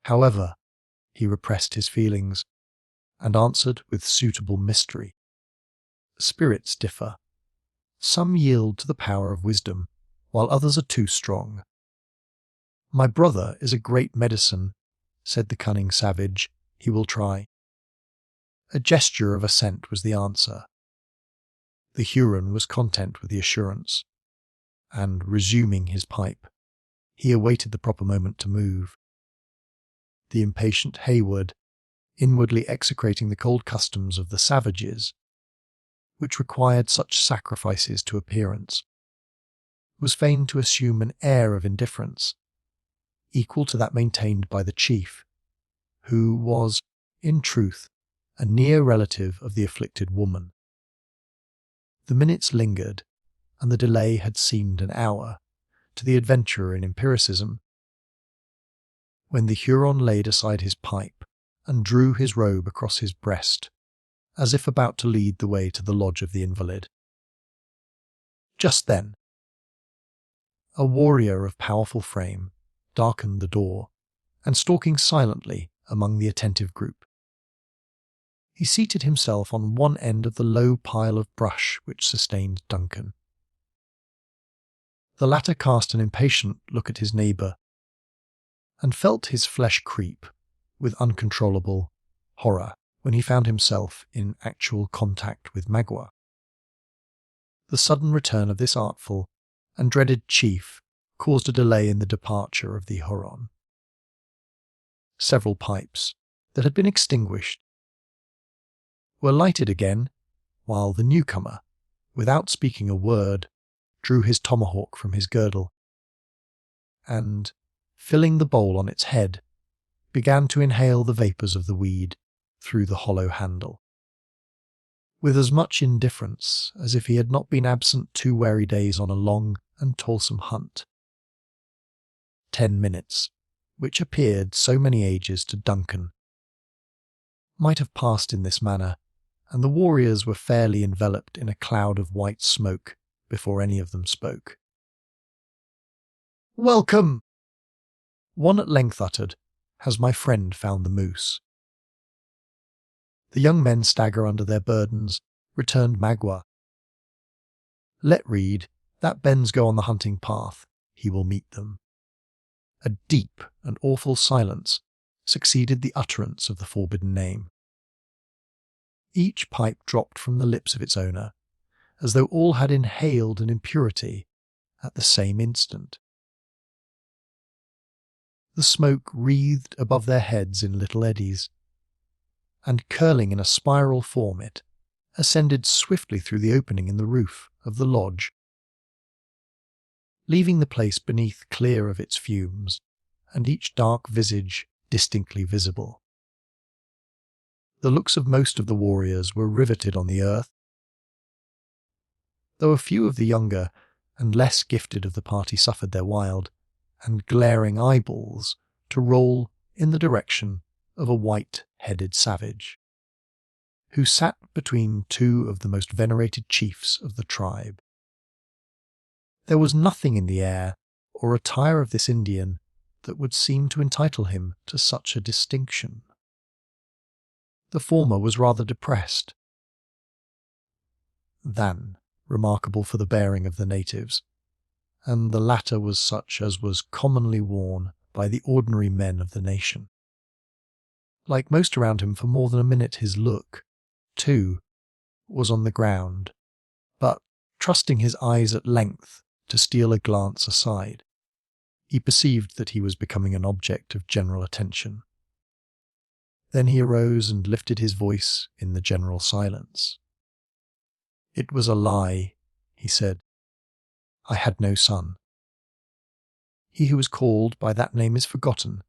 however, he repressed his feelings, and answered with suitable mystery. "Spirits differ. Some yield to the power of wisdom, while others are too strong. My brother is a great medicine," said the cunning savage. "He will try." A gesture of assent was the answer. The Huron was content with the assurance, and, resuming his pipe, he awaited the proper moment to move. The impatient Hayward, inwardly execrating the cold customs of the savages, which required such sacrifices to appearance, was fain to assume an air of indifference, equal to that maintained by the chief, who was, in truth, a near relative of the afflicted woman. The minutes lingered, and the delay had seemed an hour to the adventurer in empiricism, when the Huron laid aside his pipe and drew his robe across his breast, as if about to lead the way to the lodge of the invalid. Just then, a warrior of powerful frame darkened the door and stalking silently among the attentive group. He seated himself on one end of the low pile of brush which sustained Duncan. The latter cast an impatient look at his neighbour and felt his flesh creep with uncontrollable horror when he found himself in actual contact with Magua. The sudden return of this artful and dreaded chief caused a delay in the departure of the Huron. Several pipes that had been extinguished were lighted again, while the newcomer, without speaking a word, drew his tomahawk from his girdle, and, filling the bowl on its head, began to inhale the vapours of the weed through the hollow handle, with as much indifference as if he had not been absent 2 weary days on a long and toilsome hunt. 10 minutes, which appeared so many ages to Duncan, might have passed in this manner, and the warriors were fairly enveloped in a cloud of white smoke before any of them spoke. "Welcome!" one at length uttered, "Has my friend found the moose?" The young men stagger under their burdens, returned Magua. "Let Reed, that bends go on the hunting path, he will meet them." A deep and awful silence succeeded the utterance of the forbidden name. Each pipe dropped from the lips of its owner, as though all had inhaled an impurity at the same instant. The smoke wreathed above their heads in little eddies, and curling in a spiral form it ascended swiftly through the opening in the roof of the lodge, leaving the place beneath clear of its fumes, and each dark visage distinctly visible. The looks of most of the warriors were riveted on the earth, though a few of the younger and less gifted of the party suffered their wild and glaring eyeballs to roll in the direction of a white-headed savage, who sat between 2 of the most venerated chiefs of the tribe. There was nothing in the air or attire of this Indian that would seem to entitle him to such a distinction. The former was rather depressed than remarkable for the bearing of the natives, and the latter was such as was commonly worn by the ordinary men of the nation. Like most around him, for more than a minute his look, too, was on the ground, but, trusting his eyes at length to steal a glance aside, he perceived that he was becoming an object of general attention. Then he arose and lifted his voice in the general silence. "It was a lie," he said. "I had no son. He who was called by that name is forgotten.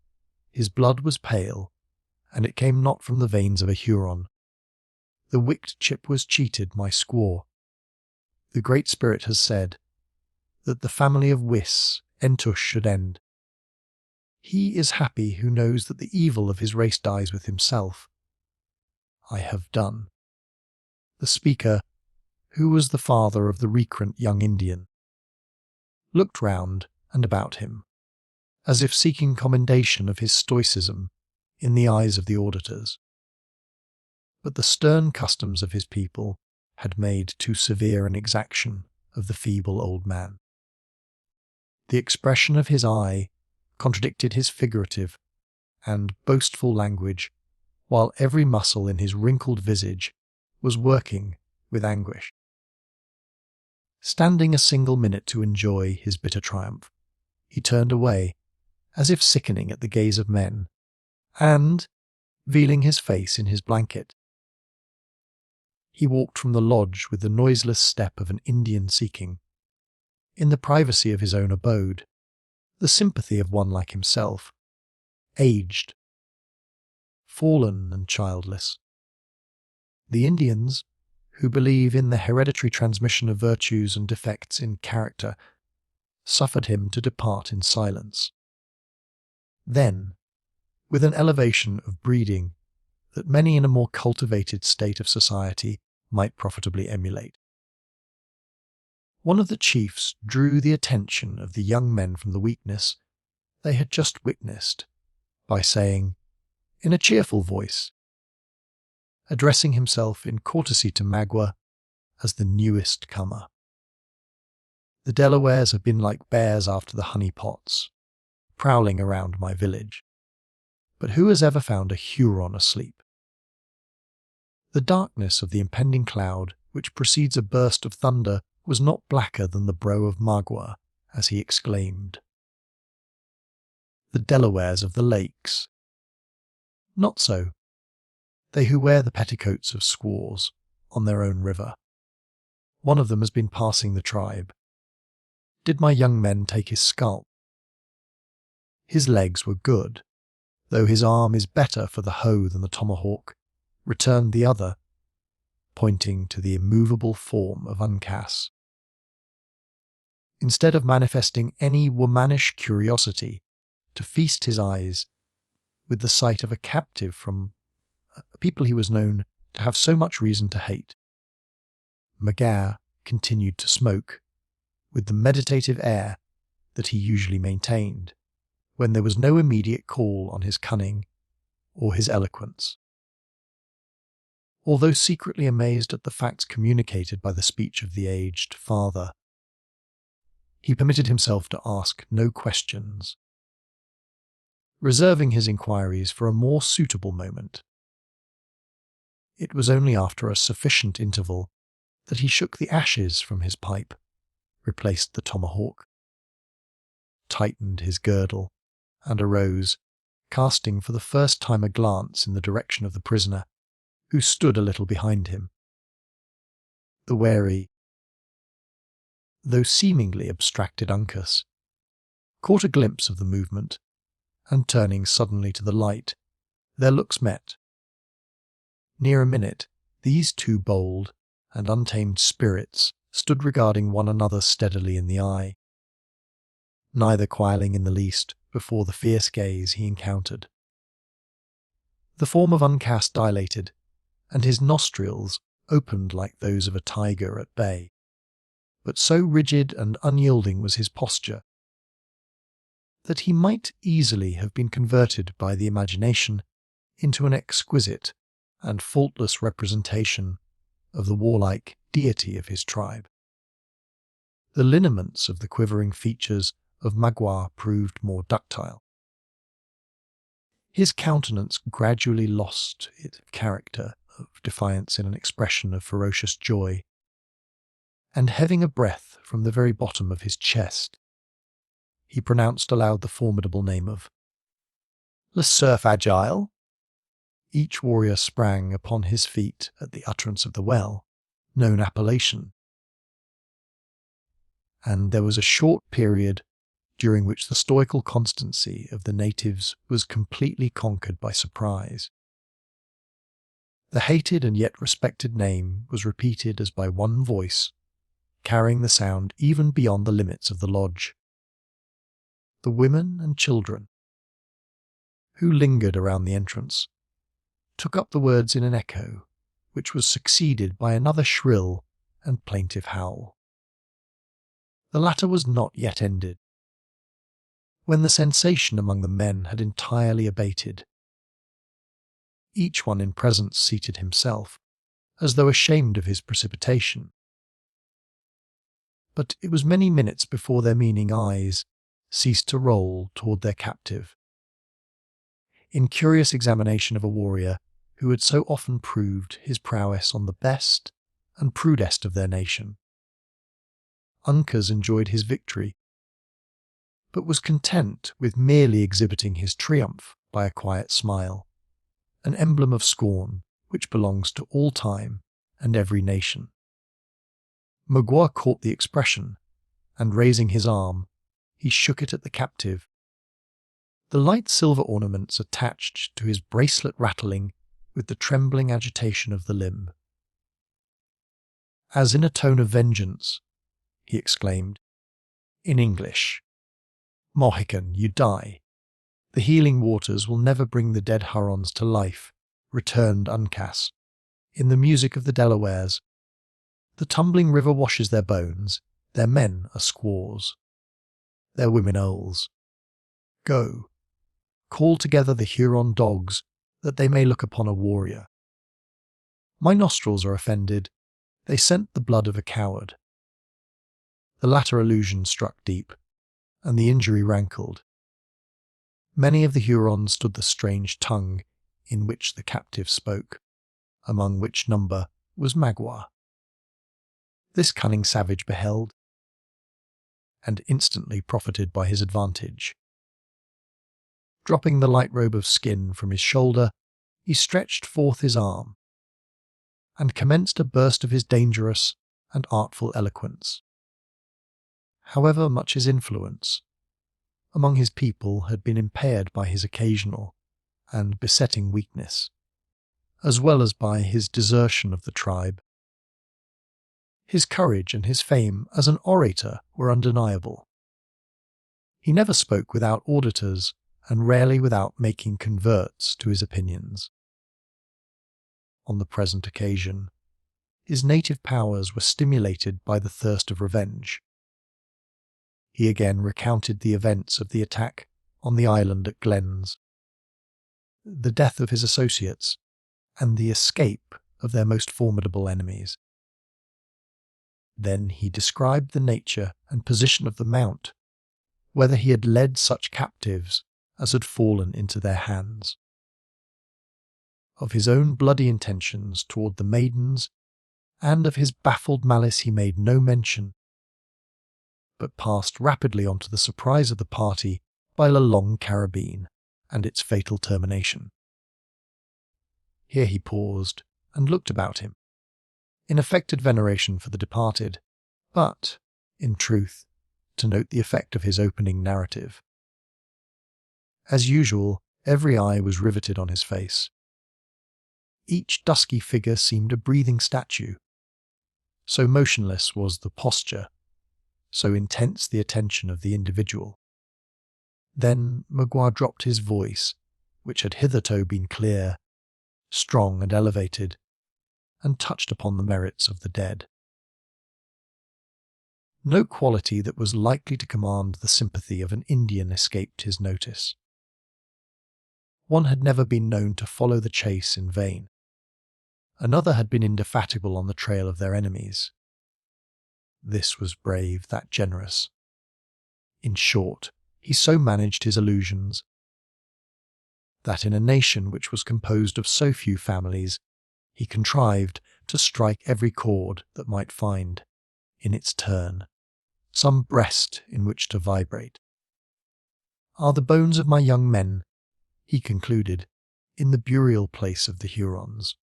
His blood was pale, and it came not from the veins of a Huron. The wicked chip was cheated, my squaw. The Great Spirit has said that the family of Wiss Entush should end. He is happy who knows that the evil of his race dies with himself. I have done." The speaker, who was the father of the recreant young Indian, looked round and about him, as if seeking commendation of his stoicism in the eyes of the auditors. But the stern customs of his people had made too severe an exaction of the feeble old man. The expression of his eye contradicted his figurative and boastful language, while every muscle in his wrinkled visage was working with anguish. Standing a single minute to enjoy his bitter triumph, he turned away, as if sickening at the gaze of men, and, veiling his face in his blanket, he walked from the lodge with the noiseless step of an Indian seeking, in the privacy of his own abode, the sympathy of one like himself, aged, fallen and childless. The Indians, who believe in the hereditary transmission of virtues and defects in character, suffered him to depart in silence. Then, with an elevation of breeding that many in a more cultivated state of society might profitably emulate. One of the chiefs drew the attention of the young men from the weakness they had just witnessed by saying, in a cheerful voice, addressing himself in courtesy to Magua as the newest comer, "The Delawares have been like bears after the honey pots, prowling around my village. But who has ever found a Huron asleep?" The darkness of the impending cloud, which precedes a burst of thunder, was not blacker than the brow of Magua as he exclaimed, "The Delawares of the lakes." "Not so. They who wear the petticoats of squaws on their own river. One of them has been passing the tribe. Did my young men take his scalp? His legs were good, though his arm is better for the hoe than the tomahawk," returned the other, pointing to the immovable form of Uncas. Instead of manifesting any womanish curiosity to feast his eyes with the sight of a captive from a people he was known to have so much reason to hate, Magua continued to smoke with the meditative air that he usually maintained when there was no immediate call on his cunning or his eloquence. Although secretly amazed at the facts communicated by the speech of the aged father, he permitted himself to ask no questions, reserving his inquiries for a more suitable moment. It was only after a sufficient interval that he shook the ashes from his pipe, replaced the tomahawk, tightened his girdle, and arose, casting for the first time a glance in the direction of the prisoner, who stood a little behind him. The wary, though seemingly abstracted Uncas caught a glimpse of the movement, and turning suddenly to the light, their looks met. Near a minute, these two bold and untamed spirits stood regarding one another steadily in the eye, neither quailing in the least before the fierce gaze he encountered. The form of Uncas dilated, and his nostrils opened like those of a tiger at bay, but so rigid and unyielding was his posture that he might easily have been converted by the imagination into an exquisite and faultless representation of the warlike deity of his tribe. The lineaments of the quivering features of Magua proved more ductile. His countenance gradually lost its character of defiance in an expression of ferocious joy, and heaving a breath from the very bottom of his chest, he pronounced aloud the formidable name of Le Cerf Agile. Each warrior sprang upon his feet at the utterance of the well-known appellation, and there was a short period during which the stoical constancy of the natives was completely conquered by surprise. The hated and yet respected name was repeated as by one voice, carrying the sound even beyond the limits of the lodge. The women and children, who lingered around the entrance, took up the words in an echo, which was succeeded by another shrill and plaintive howl. The latter was not yet ended. When the sensation among the men had entirely abated, each one in presence seated himself, as though ashamed of his precipitation. But it was many minutes before their meaning eyes ceased to roll toward their captive, in curious examination of a warrior who had so often proved his prowess on the best and prudest of their nation. Uncas enjoyed his victory, but was content with merely exhibiting his triumph by a quiet smile, an emblem of scorn which belongs to all time and every nation. Magua caught the expression, and raising his arm, he shook it at the captive. The light silver ornaments attached to his bracelet rattling with the trembling agitation of the limb. As in a tone of vengeance, he exclaimed, in English, "Mohican, you die. The healing waters will never bring the dead Hurons to life. returned Uncas. In the music of the Delawares, the tumbling river washes their bones, their men are squaws, their women oles. Go, call together the Huron dogs, that they may look upon a warrior. My nostrils are offended, they scent the blood of a coward. The latter allusion struck deep, and the injury rankled. Many of the Hurons stood the strange tongue in which the captive spoke, among which number was Magua. This cunning savage beheld, and instantly profited by his advantage. Dropping the light robe of skin from his shoulder, he stretched forth his arm, and commenced a burst of his dangerous and artful eloquence. However much his influence among his people had been impaired by his occasional and besetting weakness, as well as by his desertion of the tribe, his courage and his fame as an orator were undeniable. He never spoke without auditors, and rarely without making converts to his opinions. On the present occasion, his native powers were stimulated by the thirst of revenge. He again recounted the events of the attack on the island at Glenn's, the death of his associates, and the escape of their most formidable enemies. Then he described the nature and position of the mount, whether he had led such captives as had fallen into their hands. Of his own bloody intentions toward the maidens, and of his baffled malice he made no mention, but passed rapidly on to the surprise of the party by the long carabine and its fatal termination. Here he paused and looked about him, in affected veneration for the departed, but, in truth, to note the effect of his opening narrative. As usual, every eye was riveted on his face. Each dusky figure seemed a breathing statue. So motionless was the posture, so intense the attention of the individual. Then Magua dropped his voice, which had hitherto been clear, strong and elevated, and touched upon the merits of the dead. No quality that was likely to command the sympathy of an Indian escaped his notice. One had never been known to follow the chase in vain. Another had been indefatigable on the trail of their enemies. This was brave, that generous. In short, he so managed his illusions that in a nation which was composed of so few families, he contrived to strike every chord that might find, in its turn, some breast in which to vibrate. Are the bones of my young men, he concluded, in the burial place of the Hurons?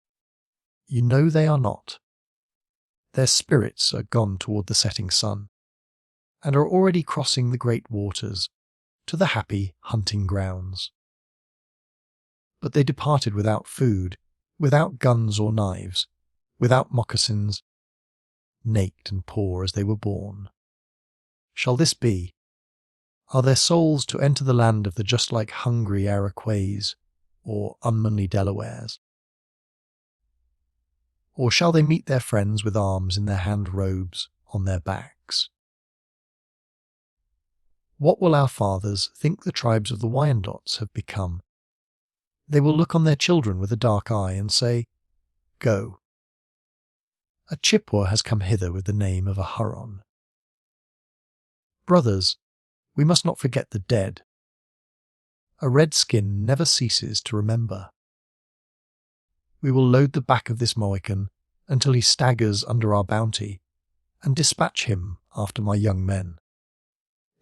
You know they are not. Their spirits are gone toward the setting sun, and are already crossing the great waters to the happy hunting grounds. But they departed without food, without guns or knives, without moccasins, naked and poor as they were born. Shall this be? Are their souls to enter the land of the just like hungry Iroquois or unmanly Delawares? Or shall they meet their friends with arms in their hand robes on their backs? What will our fathers think the tribes of the Wyandots have become? They will look on their children with a dark eye and say, Go. A Chippewa has come hither with the name of a Huron. Brothers, we must not forget the dead. A redskin never ceases to remember. We will load the back of this Mohican until he staggers under our bounty, and dispatch him after my young men.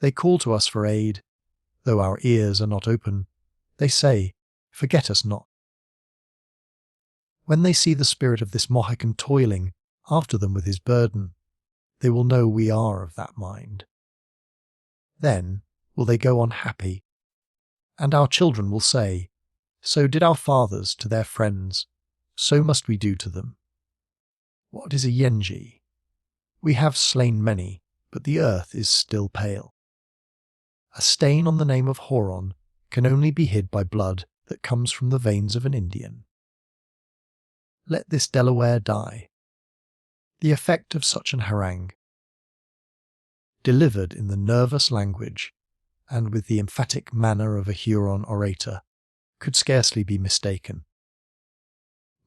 They call to us for aid, though our ears are not open. They say, Forget us not. When they see the spirit of this Mohican toiling after them with his burden, they will know we are of that mind. Then will they go on happy, and our children will say, So did our fathers to their friends, so must we do to them. What is a Yenji? We have slain many, but the earth is still pale. A stain on the name of Huron can only be hid by blood that comes from the veins of an Indian. let this Delaware die. The effect of such an harangue, delivered in the nervous language and with the emphatic manner of a Huron orator, could scarcely be mistaken.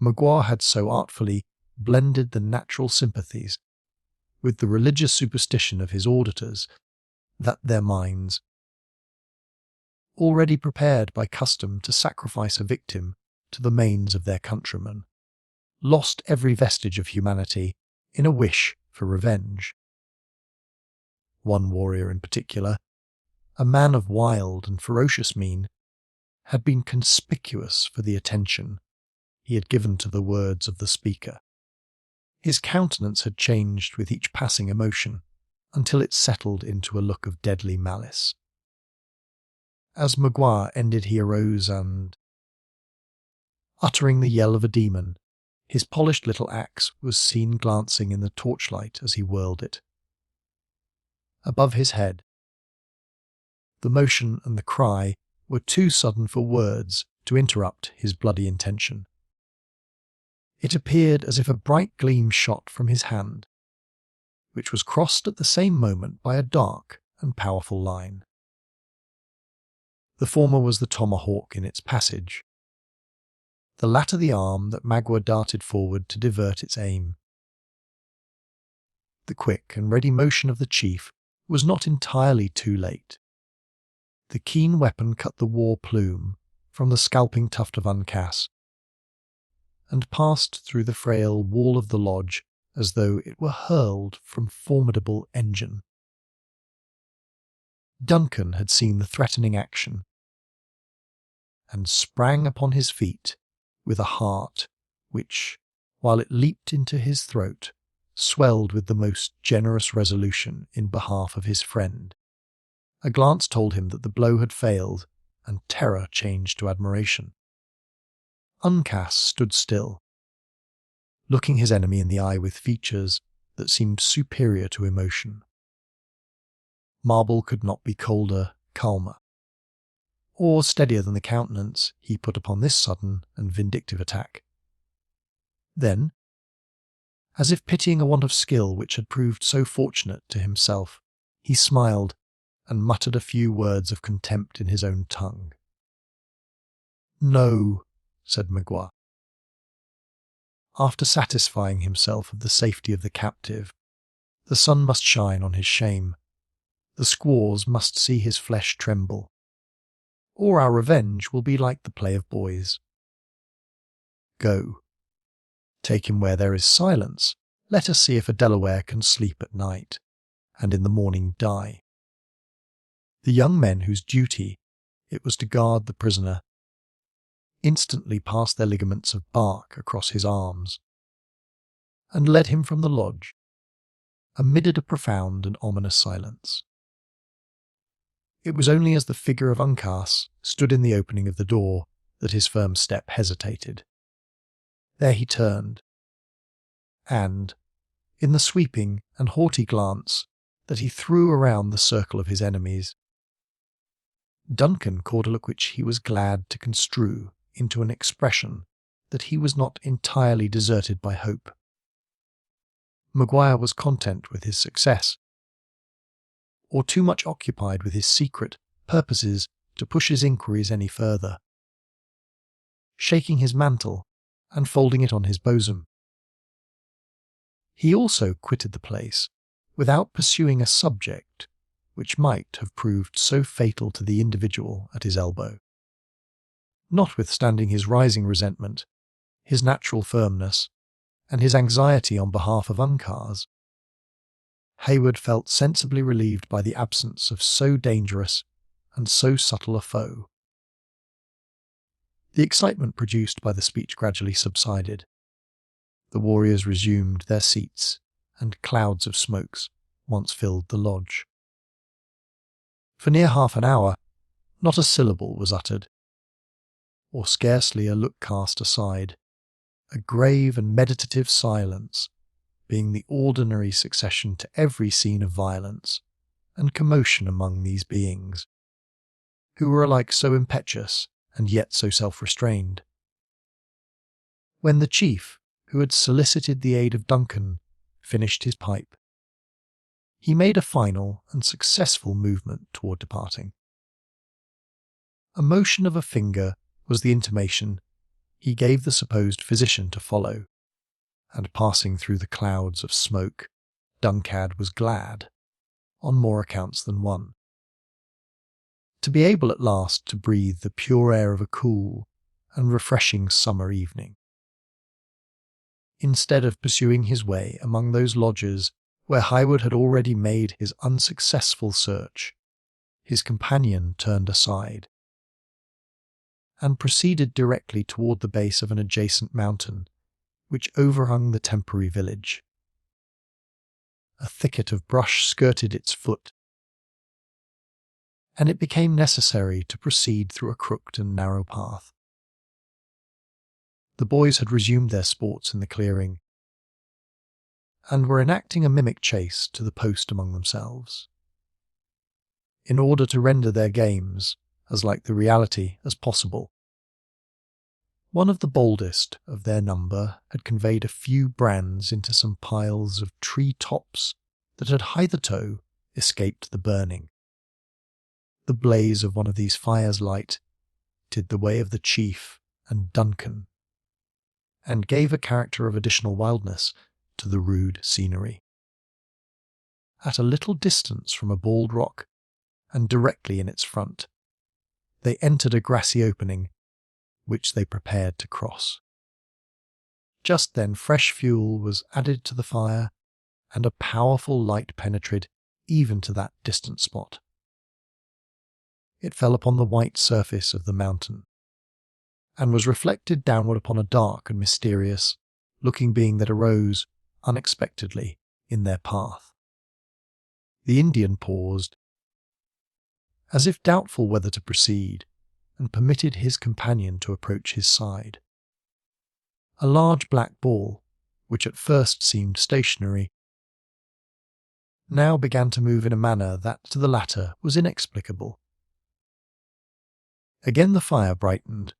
Magua had so artfully blended the natural sympathies with the religious superstition of his auditors that their minds, already prepared by custom to sacrifice a victim to the manes of their countrymen, lost every vestige of humanity in a wish for revenge. One warrior in particular, a man of wild and ferocious mien, had been conspicuous for the attention he had given to the words of the speaker. His countenance had changed with each passing emotion until it settled into a look of deadly malice. As Magua ended, he arose and, uttering the yell of a demon, his polished little axe was seen glancing in the torchlight as he whirled it. Above his head, the motion and the cry were too sudden for words to interrupt his bloody intention. It appeared as if a bright gleam shot from his hand, which was crossed at the same moment by a dark and powerful line. The former was the tomahawk in its passage, the latter the arm that Magua darted forward to divert its aim. The quick and ready motion of the chief was not entirely too late. The keen weapon cut the war plume from the scalping tuft of Uncas, and passed through the frail wall of the lodge as though it were hurled from formidable engine. Duncan had seen the threatening action, and sprang upon his feet with a heart which, while it leaped into his throat, swelled with the most generous resolution in behalf of his friend. A glance told him that the blow had failed, and terror changed to admiration. Uncas stood still, looking his enemy in the eye with features that seemed superior to emotion. Marble could not be colder, calmer, or steadier than the countenance he put upon this sudden and vindictive attack. Then, as if pitying a want of skill which had proved so fortunate to himself, he smiled and muttered a few words of contempt in his own tongue. "No," said Magua. After satisfying himself of the safety of the captive, the sun must shine on his shame. The squaws must see his flesh tremble, or our revenge will be like the play of boys. Go. Take him where there is silence. Let us see if a Delaware can sleep at night, and in the morning die. The young men whose duty it was to guard the prisoner instantly passed their ligaments of bark across his arms, and led him from the lodge, amid a profound and ominous silence. It was only as the figure of Uncas stood in the opening of the door that his firm step hesitated. There he turned, and, in the sweeping and haughty glance that he threw around the circle of his enemies, Duncan caught a look which he was glad to construe into an expression that he was not entirely deserted by hope. Maguire was content with his success, or too much occupied with his secret purposes to push his inquiries any further. Shaking his mantle and folding it on his bosom, he also quitted the place without pursuing a subject which might have proved so fatal to the individual at his elbow. Notwithstanding his rising resentment, his natural firmness, and his anxiety on behalf of Uncas, Hayward felt sensibly relieved by the absence of so dangerous and so subtle a foe. The excitement produced by the speech gradually subsided. The warriors resumed their seats, and clouds of smokes once filled the lodge. For near half an hour, not a syllable was uttered, or scarcely a look cast aside, a grave and meditative silence being the ordinary succession to every scene of violence and commotion among these beings, who were alike so impetuous and yet so self-restrained. When the chief, who had solicited the aid of Duncan, finished his pipe. He made a final and successful movement toward departing. A motion of a finger was the intimation he gave the supposed physician to follow, and passing through the clouds of smoke, Duncad was glad, on more accounts than one, to be able at last to breathe the pure air of a cool and refreshing summer evening. Instead of pursuing his way among those lodges where Highwood had already made his unsuccessful search, his companion turned aside and proceeded directly toward the base of an adjacent mountain which overhung the temporary village. A thicket of brush skirted its foot, and it became necessary to proceed through a crooked and narrow path. The boys had resumed their sports in the clearing, and were enacting a mimic chase to the post among themselves, in order to render their games as like the reality as possible. One of the boldest of their number had conveyed a few brands into some piles of tree tops that had hitherto escaped the burning. The blaze of one of these fires lighted the way of the chief and Duncan, and gave a character of additional wildness to the rude scenery. At a little distance from a bald rock, and directly in its front, they entered a grassy opening which they prepared to cross. Just then fresh fuel was added to the fire, and a powerful light penetrated even to that distant spot. It fell upon the white surface of the mountain, and was reflected downward upon a dark and mysterious-looking being that arose unexpectedly in their path. The Indian paused, as if doubtful whether to proceed, and permitted his companion to approach his side. A large black ball, which at first seemed stationary, now began to move in a manner that to the latter was inexplicable. Again the fire brightened,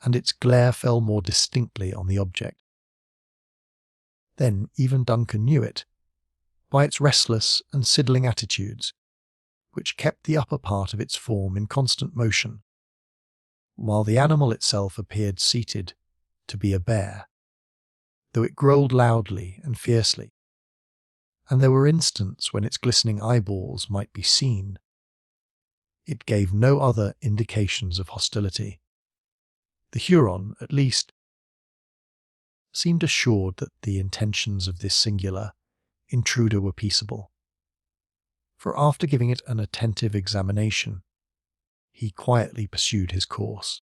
and its glare fell more distinctly on the object. Then even Duncan knew it, by its restless and sidling attitudes, which kept the upper part of its form in constant motion, while the animal itself appeared seated to be a bear, though it growled loudly and fiercely, and there were instants when its glistening eyeballs might be seen. It gave no other indications of hostility. The Huron, at least, seemed assured that the intentions of this singular intruder were peaceable, for after giving it an attentive examination, he quietly pursued his course.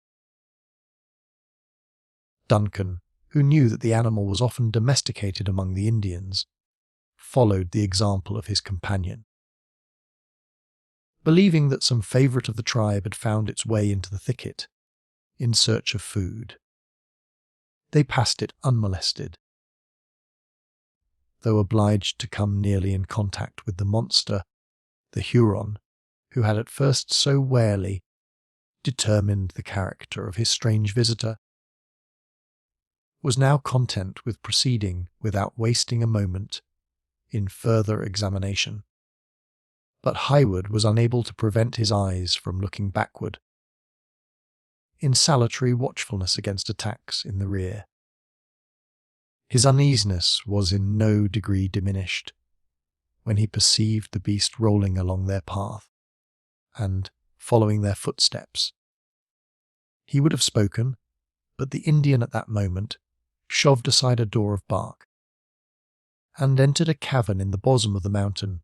Duncan, who knew that the animal was often domesticated among the Indians, followed the example of his companion. Believing that some favourite of the tribe had found its way into the thicket in search of food, they passed it unmolested. Though obliged to come nearly in contact with the monster, the Huron, who had at first so warily determined the character of his strange visitor, was now content with proceeding without wasting a moment in further examination. But Highwood was unable to prevent his eyes from looking backward, in salutary watchfulness against attacks in the rear. His uneasiness was in no degree diminished when he perceived the beast rolling along their path, and following their footsteps. He would have spoken, but the Indian at that moment shoved aside a door of bark, and entered a cavern in the bosom of the mountain.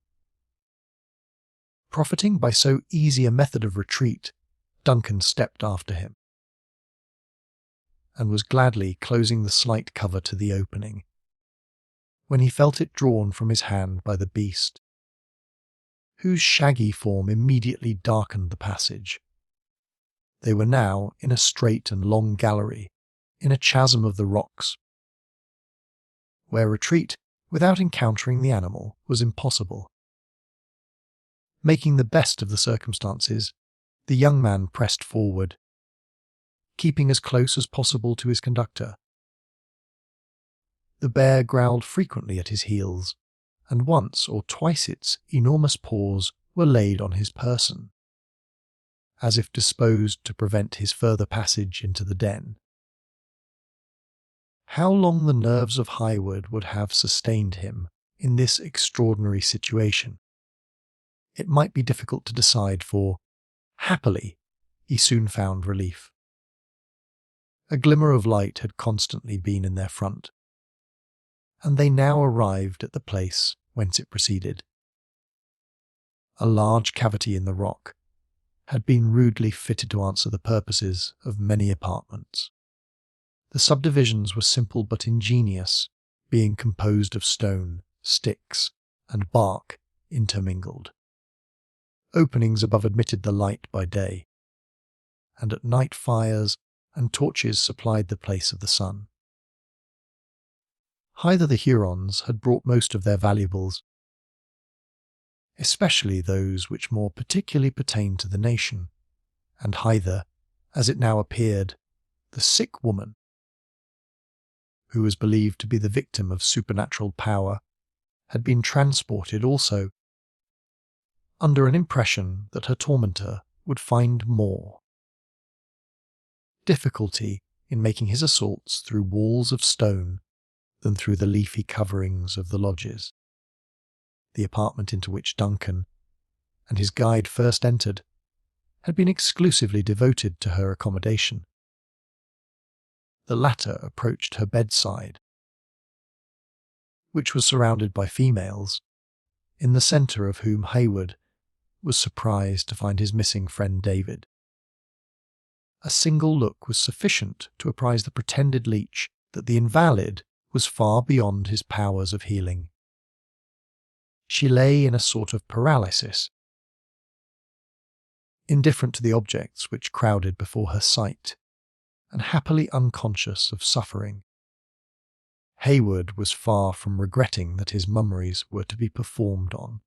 Profiting by so easy a method of retreat, Duncan stepped after him, and was gladly closing the slight cover to the opening, when he felt it drawn from his hand by the beast, whose shaggy form immediately darkened the passage. They were now in a straight and long gallery, in a chasm of the rocks, where retreat without encountering the animal was impossible. Making the best of the circumstances, the young man pressed forward, keeping as close as possible to his conductor. The bear growled frequently at his heels, and once or twice its enormous paws were laid on his person, as if disposed to prevent his further passage into the den. How long the nerves of Highwood would have sustained him in this extraordinary situation, it might be difficult to decide, for, happily, he soon found relief. A glimmer of light had constantly been in their front, and they now arrived at the place whence it proceeded. A large cavity in the rock had been rudely fitted to answer the purposes of many apartments. The subdivisions were simple but ingenious, being composed of stone, sticks, and bark intermingled. Openings above admitted the light by day, and at night fires and torches supplied the place of the sun. Hither the Hurons had brought most of their valuables, especially those which more particularly pertained to the nation, and hither, as it now appeared, the sick woman, who was believed to be the victim of supernatural power, had been transported also, under an impression that her tormentor would find more difficulty in making his assaults through walls of stone than through the leafy coverings of the lodges. The apartment into which Duncan and his guide first entered had been exclusively devoted to her accommodation. The latter approached her bedside, which was surrounded by females, in the centre of whom Hayward was surprised to find his missing friend David. A single look was sufficient to apprise the pretended leech that the invalid was far beyond his powers of healing. She lay in a sort of paralysis, indifferent to the objects which crowded before her sight, and happily unconscious of suffering. Hayward was far from regretting that his mummeries were to be performed on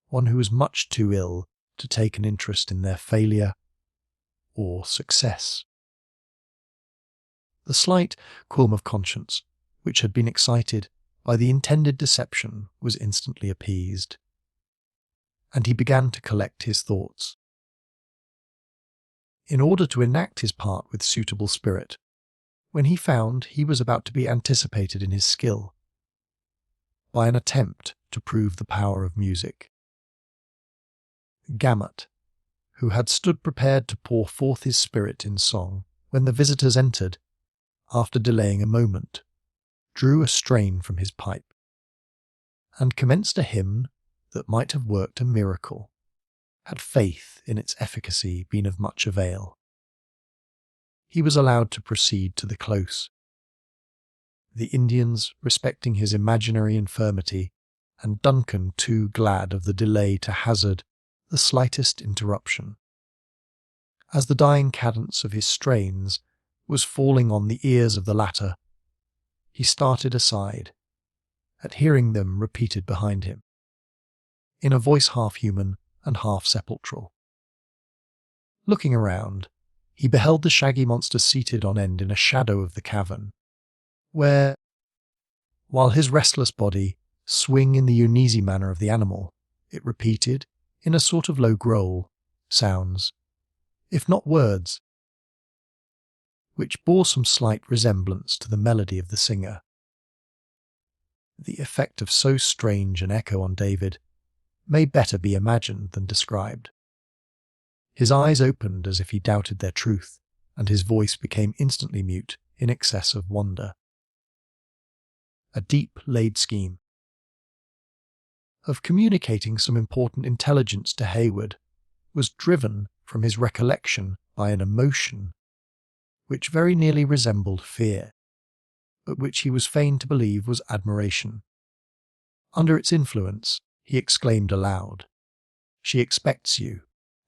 one who was much too ill to take an interest in their failure or success. The slight qualm of conscience which had been excited by the intended deception was instantly appeased, and he began to collect his thoughts. In order to enact his part with suitable spirit, when he found he was about to be anticipated in his skill by an attempt to prove the power of music, Gamut, who had stood prepared to pour forth his spirit in song when the visitors entered, after delaying a moment, drew a strain from his pipe, and commenced a hymn that might have worked a miracle, had faith in its efficacy been of much avail. He was allowed to proceed to the close, the Indians respecting his imaginary infirmity, and Duncan too glad of the delay to hazard the slightest interruption. As the dying cadence of his strains was falling on the ears of the latter, he started aside, at hearing them repeated behind him, in a voice half human and half sepulchral. Looking around, he beheld the shaggy monster seated on end in a shadow of the cavern, where, while his restless body swung in the uneasy manner of the animal, it repeated, in a sort of low growl, sounds, if not words, which bore some slight resemblance to the melody of the singer. The effect of so strange an echo on David may better be imagined than described. His eyes opened as if he doubted their truth, and his voice became instantly mute in excess of wonder. A deep-laid scheme of communicating some important intelligence to Hayward was driven from his recollection by an emotion which very nearly resembled fear, but which he was fain to believe was admiration. Under its influence, he exclaimed aloud, "She expects you,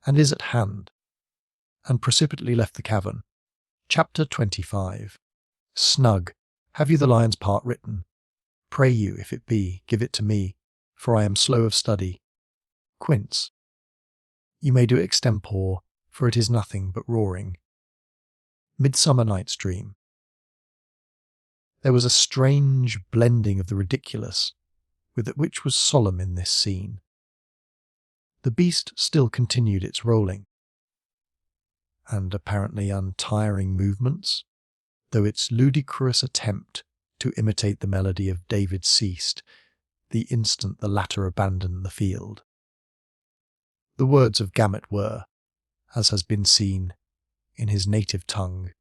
and is at hand," and precipitately left the cavern. Chapter 25. Snug, have you the lion's part written? Pray you, if it be, give it to me, for I am slow of study. Quince. You may do it extempore, for it is nothing but roaring. Midsummer Night's Dream. There was a strange blending of the ridiculous with that which was solemn in this scene. The beast still continued its rolling and apparently untiring movements, though its ludicrous attempt to imitate the melody of David ceased the instant the latter abandoned the field. The words of Gamut were, as has been seen, in his native tongue,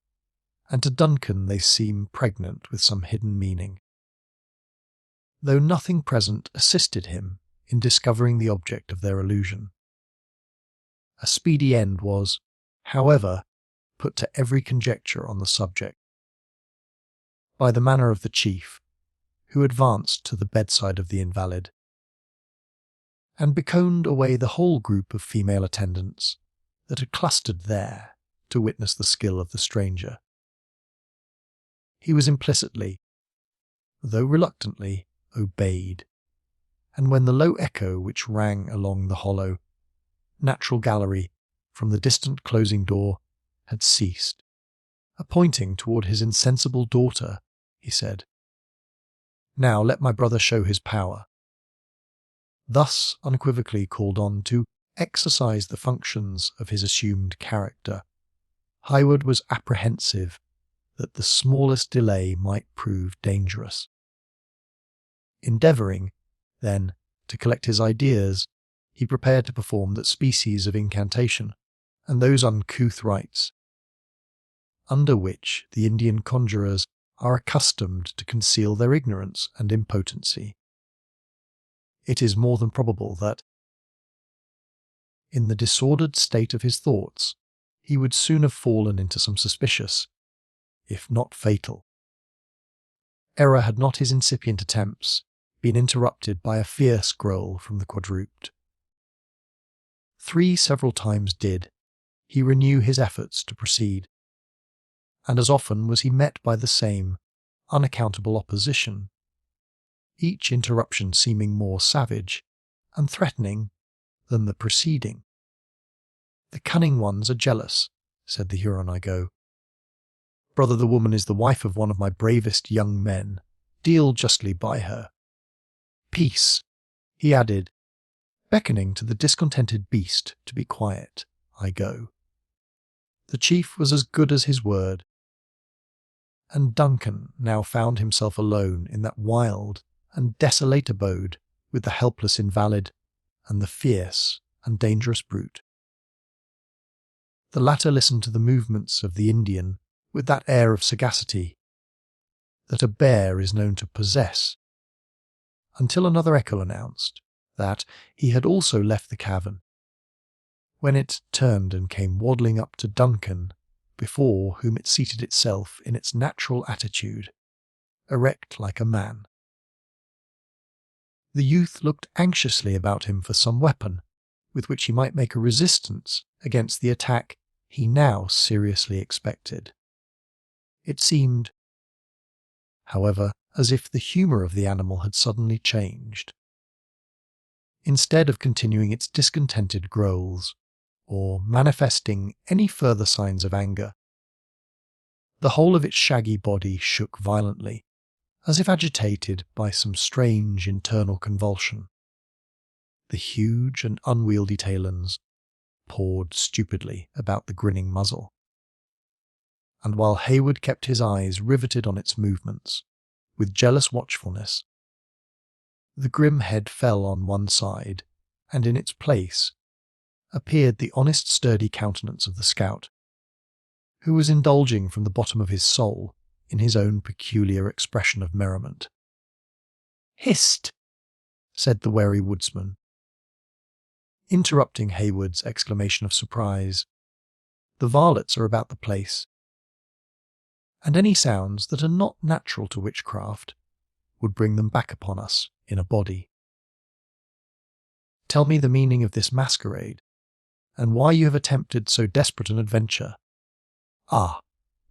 and to Duncan they seem pregnant with some hidden meaning. Though nothing present assisted him in discovering the object of their illusion. A speedy end was, however, put to every conjecture on the subject by the manner of the chief, who advanced to the bedside of the invalid, and beconed away the whole group of female attendants that had clustered there to witness the skill of the stranger. He was implicitly, though reluctantly, obeyed, and when the low echo which rang along the hollow, natural gallery from the distant closing door had ceased, pointing toward his insensible daughter, he said, "Now let my brother show his power." Thus unequivocally called on to exercise the functions of his assumed character, Highwood was apprehensive that the smallest delay might prove dangerous. Endeavouring, then, to collect his ideas, he prepared to perform that species of incantation and those uncouth rites under which the Indian conjurers are accustomed to conceal their ignorance and impotency. It is more than probable that, in the disordered state of his thoughts, he would soon have fallen into some suspicious, if not fatal, error had not his incipient attempts been interrupted by a fierce growl from the quadruped. 3 several times did he renew his efforts to proceed, and as often was he met by the same unaccountable opposition, each interruption seeming more savage and threatening than the preceding. "The cunning ones are jealous," said the Huron-I-Go. "Brother, the woman is the wife of one of my bravest young men. Deal justly by her. Peace," he added, beckoning to the discontented beast to be quiet. "I go." The chief was as good as his word, and Duncan now found himself alone in that wild and desolate abode with the helpless invalid and the fierce and dangerous brute. The latter listened to the movements of the Indian with that air of sagacity that a bear is known to possess, until another echo announced that he had also left the cavern, when it turned and came waddling up to Duncan, before whom it seated itself in its natural attitude, erect like a man. The youth looked anxiously about him for some weapon with which he might make a resistance against the attack he now seriously expected. It seemed, however, as if the humour of the animal had suddenly changed. Instead of continuing its discontented growls, or manifesting any further signs of anger, the whole of its shaggy body shook violently, as if agitated by some strange internal convulsion. The huge and unwieldy talons pawed stupidly about the grinning muzzle, and while Hayward kept his eyes riveted on its movements, with jealous watchfulness, the grim head fell on one side, and in its place appeared the honest sturdy countenance of the scout, who was indulging from the bottom of his soul in his own peculiar expression of merriment. "Hist!" said the wary woodsman, interrupting Hayward's exclamation of surprise. "The varlets are about the place, and any sounds that are not natural to witchcraft would bring them back upon us in a body. Tell me the meaning of this masquerade, and why you have attempted so desperate an adventure." "Ah,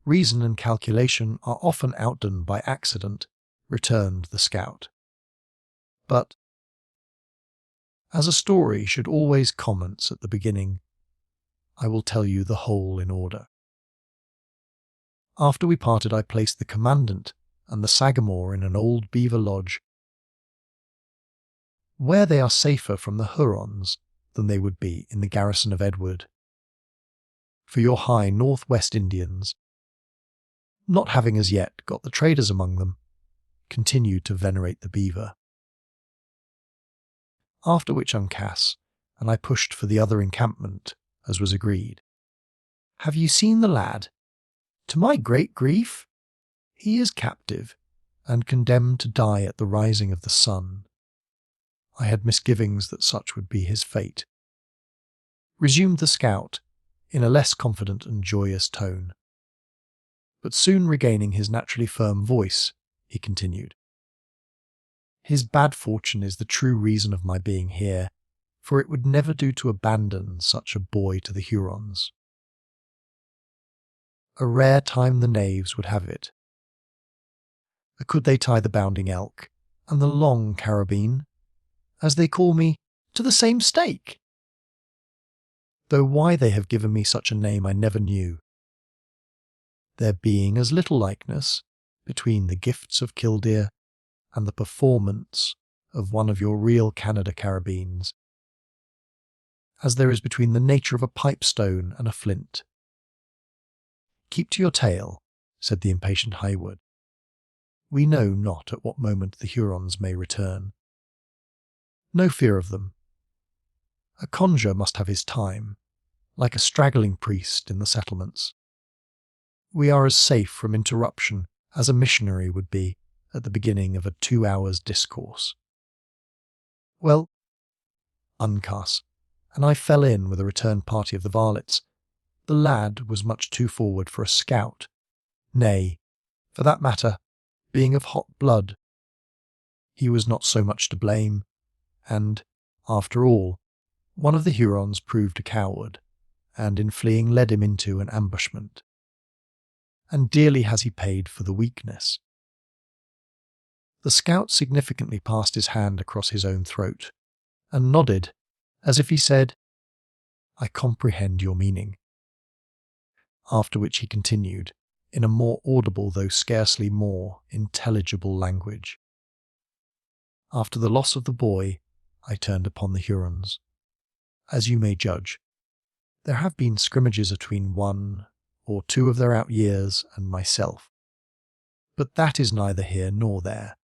reason and calculation are often outdone by accident," returned the scout. "But, as a story should always commence at the beginning, I will tell you the whole in order. After we parted, I placed the commandant and the sagamore in an old beaver lodge, where they are safer from the Hurons than they would be in the garrison of Edward. For your high northwest Indians, not having as yet got the traders among them, continued to venerate the beaver. After which Uncas and I pushed for the other encampment, as was agreed. "Have you seen the lad? To my great grief, he is captive and condemned to die at the rising of the sun." I had misgivings that such would be his fate. Resumed the scout in a less confident and joyous tone. But soon regaining his naturally firm voice, he continued, "His bad fortune is the true reason of my being here, for it would never do to abandon such a boy to the Hurons. A rare time the knaves would have it. Could they tie the bounding elk and the long carabine, as they call me, to the same stake? Though why they have given me such a name I never knew, there being as little likeness between the gifts of Killdeer and the performance of one of your real Canada carabines, as there is between the nature of a pipestone and a flint. Keep to your tale," said the impatient Highwood. "We know not at what moment the Hurons may return. No fear of them. A conjuror must have his time, like a straggling priest in the settlements. We are as safe from interruption as a missionary would be at the beginning of a 2 hours' discourse." Well, Uncas and I fell in with a return party of the varlets. The lad was much too forward for a scout, nay, for that matter, being of hot blood. He was not so much to blame, and, after all, one of the Hurons proved a coward, and in fleeing led him into an ambushment. And dearly has he paid for the weakness. The scout significantly passed his hand across his own throat, and nodded, as if he said, "I comprehend your meaning." After which he continued, in a more audible though scarcely more intelligible language. "After the loss of the boy, I turned upon the Hurons. As you may judge, there have been scrimmages between 1 or 2 of their out years and myself, but that is neither here nor there.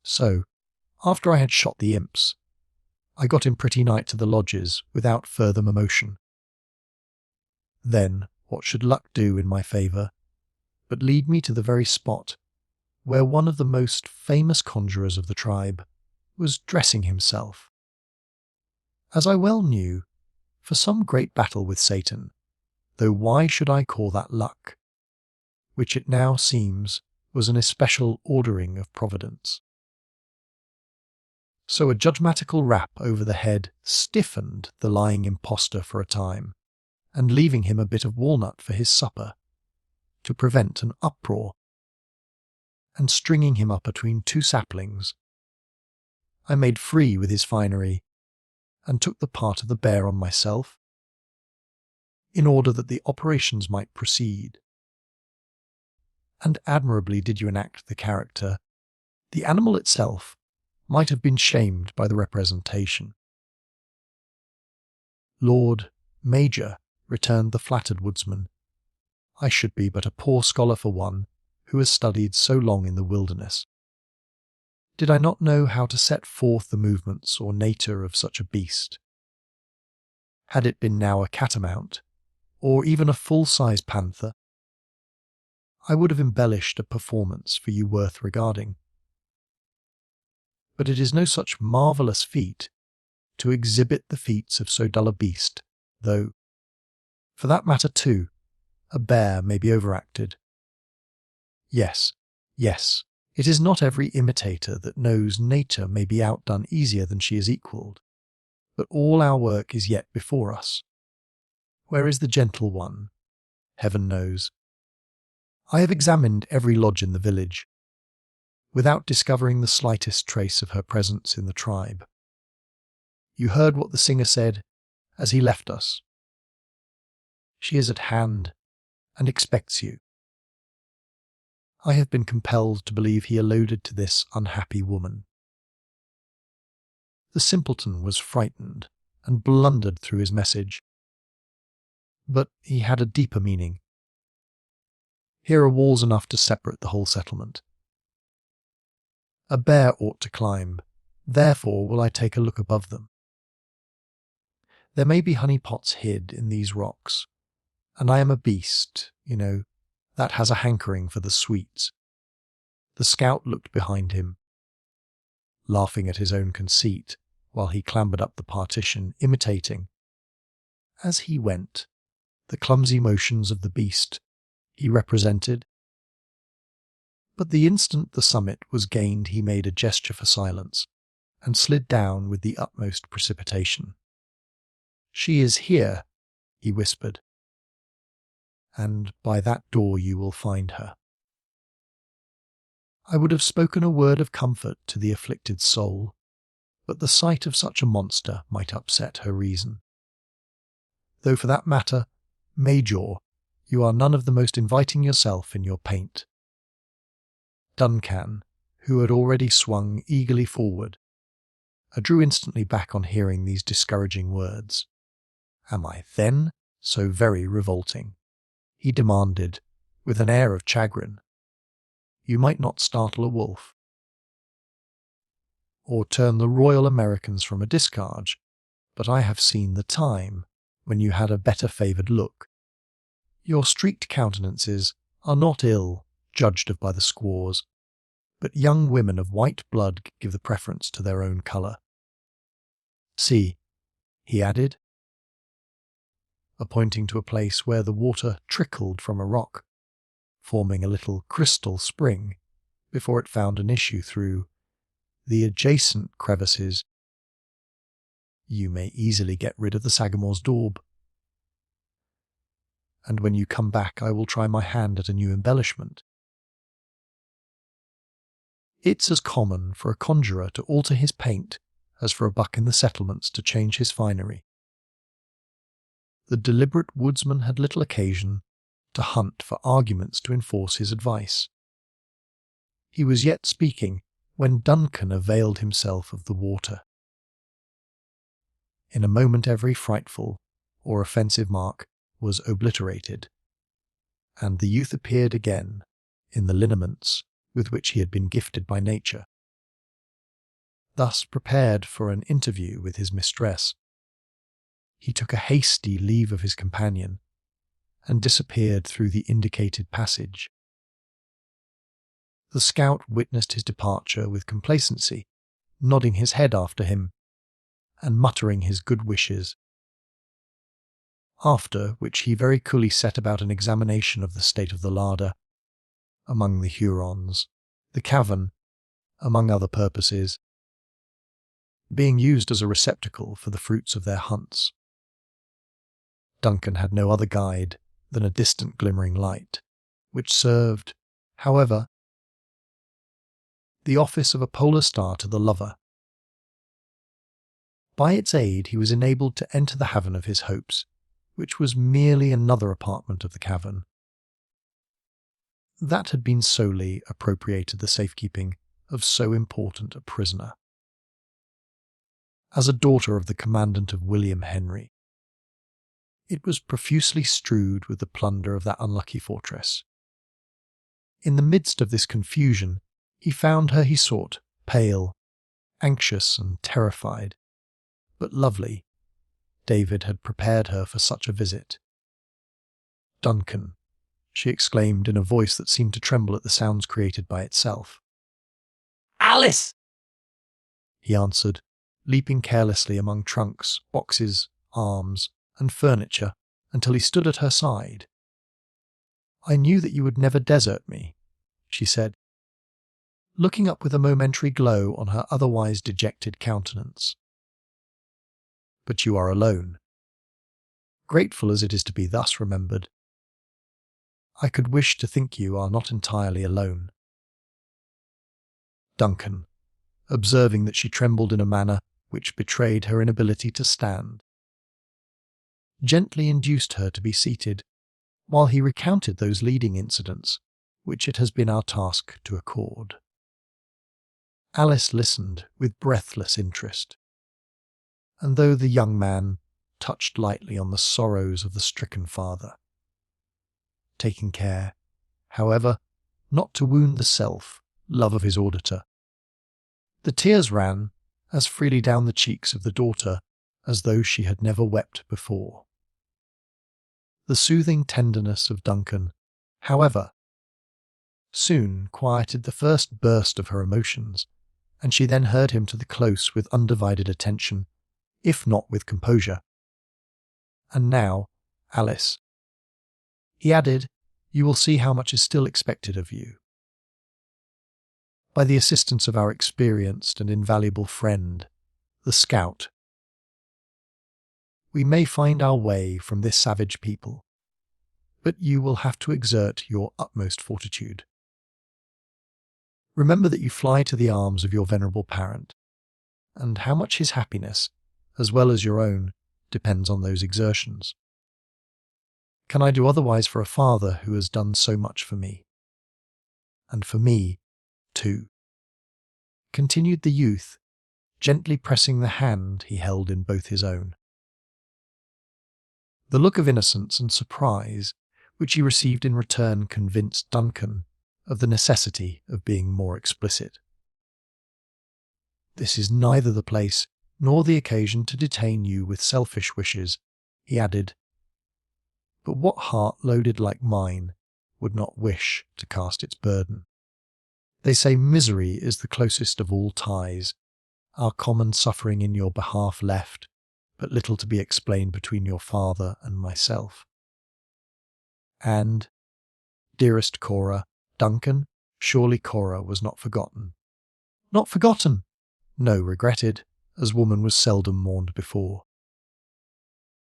So, after I had shot the imps, I got him pretty nigh to the lodges without further motion. Then what should luck do in my favour but lead me to the very spot where one of the most famous conjurers of the tribe was dressing himself, as I well knew, for some great battle with Satan, though why should I call that luck, which it now seems was an especial ordering of Providence. So a judgmatical rap over the head stiffened the lying impostor for a time, and leaving him a bit of walnut for his supper, to prevent an uproar, and stringing him up between 2 saplings, I made free with his finery, and took the part of the bear on myself, in order that the operations might proceed. And admirably did you enact the character. The animal itself might have been shamed by the representation." "Lord Major," returned the flattered woodsman, "I should be but a poor scholar for one who has studied so long in the wilderness. Did I not know how to set forth the movements or nature of such a beast? Had it been now a catamount, or even a full-size panther, I would have embellished a performance for you worth regarding. But it is no such marvellous feat to exhibit the feats of so dull a beast, though, for that matter too, a bear may be overacted. Yes, it is not every imitator that knows nature may be outdone easier than she is equalled, but all our work is yet before us. Where is the gentle one? Heaven knows. I have examined every lodge in the village, without discovering the slightest trace of her presence in the tribe. You heard what the singer said as he left us. She is at hand and expects you. I have been compelled to believe he alluded to this unhappy woman. The simpleton was frightened and blundered through his message. But he had a deeper meaning. Here are walls enough to separate the whole settlement. A bear ought to climb, therefore will I take a look above them. There may be honey pots hid in these rocks, and I am a beast, that has a hankering for the sweets. The scout looked behind him, laughing at his own conceit, while he clambered up the partition, imitating, as he went, the clumsy motions of the beast he represented. But the instant the summit was gained he made a gesture for silence, and slid down with the utmost precipitation. "She is here," he whispered, "and by that door you will find her." I would have spoken a word of comfort to the afflicted soul, but the sight of such a monster might upset her reason. Though for that matter, Major, you are none of the most inviting yourself in your paint. Duncan, who had already swung eagerly forward, drew instantly back on hearing these discouraging words. "Am I, then, so very revolting?" he demanded, with an air of chagrin. "You might not startle a wolf, or turn the Royal Americans from a discharge, but I have seen the time when you had a better favoured look. Your streaked countenances are not ill, judged of by the squaws, but young women of white blood give the preference to their own colour. See," he added, pointing to a place where the water trickled from a rock, forming a little crystal spring before it found an issue through the adjacent crevices. "You may easily get rid of the Sagamore's daub. And when you come back I will try my hand at a new embellishment. It's as common for a conjurer to alter his paint as for a buck in the settlements to change his finery." The deliberate woodsman had little occasion to hunt for arguments to enforce his advice. He was yet speaking when Duncan availed himself of the water. In a moment every frightful or offensive mark was obliterated, and the youth appeared again in the lineaments with which he had been gifted by nature. Thus prepared for an interview with his mistress, he took a hasty leave of his companion and disappeared through the indicated passage. The scout witnessed his departure with complacency, nodding his head after him and muttering his good wishes, after which he very coolly set about an examination of the state of the larder among the Hurons, the cavern, among other purposes, being used as a receptacle for the fruits of their hunts. Duncan had no other guide than a distant glimmering light, which served, however, the office of a polar star to the lover. By its aid he was enabled to enter the haven of his hopes, which was merely another apartment of the cavern. That had been solely appropriated the safekeeping of so important a prisoner. As a daughter of the commandant of William Henry, it was profusely strewed with the plunder of that unlucky fortress. In the midst of this confusion, he found her he sought, pale, anxious and terrified, but lovely. David had prepared her for such a visit. "Duncan," she exclaimed in a voice that seemed to tremble at the sounds created by itself. "Alice!" he answered, leaping carelessly among trunks, boxes, arms, and furniture until he stood at her side. "I knew that you would never desert me," she said, looking up with a momentary glow on her otherwise dejected countenance. "But you are alone. Grateful as it is to be thus remembered, I could wish to think you are not entirely alone." Duncan, observing that she trembled in a manner which betrayed her inability to stand, gently induced her to be seated, while he recounted those leading incidents which it has been our task to accord. Alice listened with breathless interest, and though the young man touched lightly on the sorrows of the stricken father, taking care, however, not to wound the self-love of his auditor, the tears ran as freely down the cheeks of the daughter as though she had never wept before. The soothing tenderness of Duncan, however, soon quieted the first burst of her emotions, and she then heard him to the close with undivided attention, if not with composure. "And now, Alice," he added, "you will see how much is still expected of you. By the assistance of our experienced and invaluable friend, the Scout, we may find our way from this savage people, but you will have to exert your utmost fortitude. Remember that you fly to the arms of your venerable parent, and how much his happiness, as well as your own, depends on those exertions. Can I do otherwise for a father who has done so much for me? And for me, too," continued the youth, gently pressing the hand he held in both his own. The look of innocence and surprise which he received in return convinced Duncan of the necessity of being more explicit. "This is neither the place nor the occasion to detain you with selfish wishes," he added. "But what heart loaded like mine would not wish to cast its burden? They say misery is the closest of all ties. Our common suffering in your behalf left but little to be explained between your father and myself. And, dearest Cora, Duncan, surely Cora was not forgotten." "Not forgotten?" "No, regretted, as woman was seldom mourned before.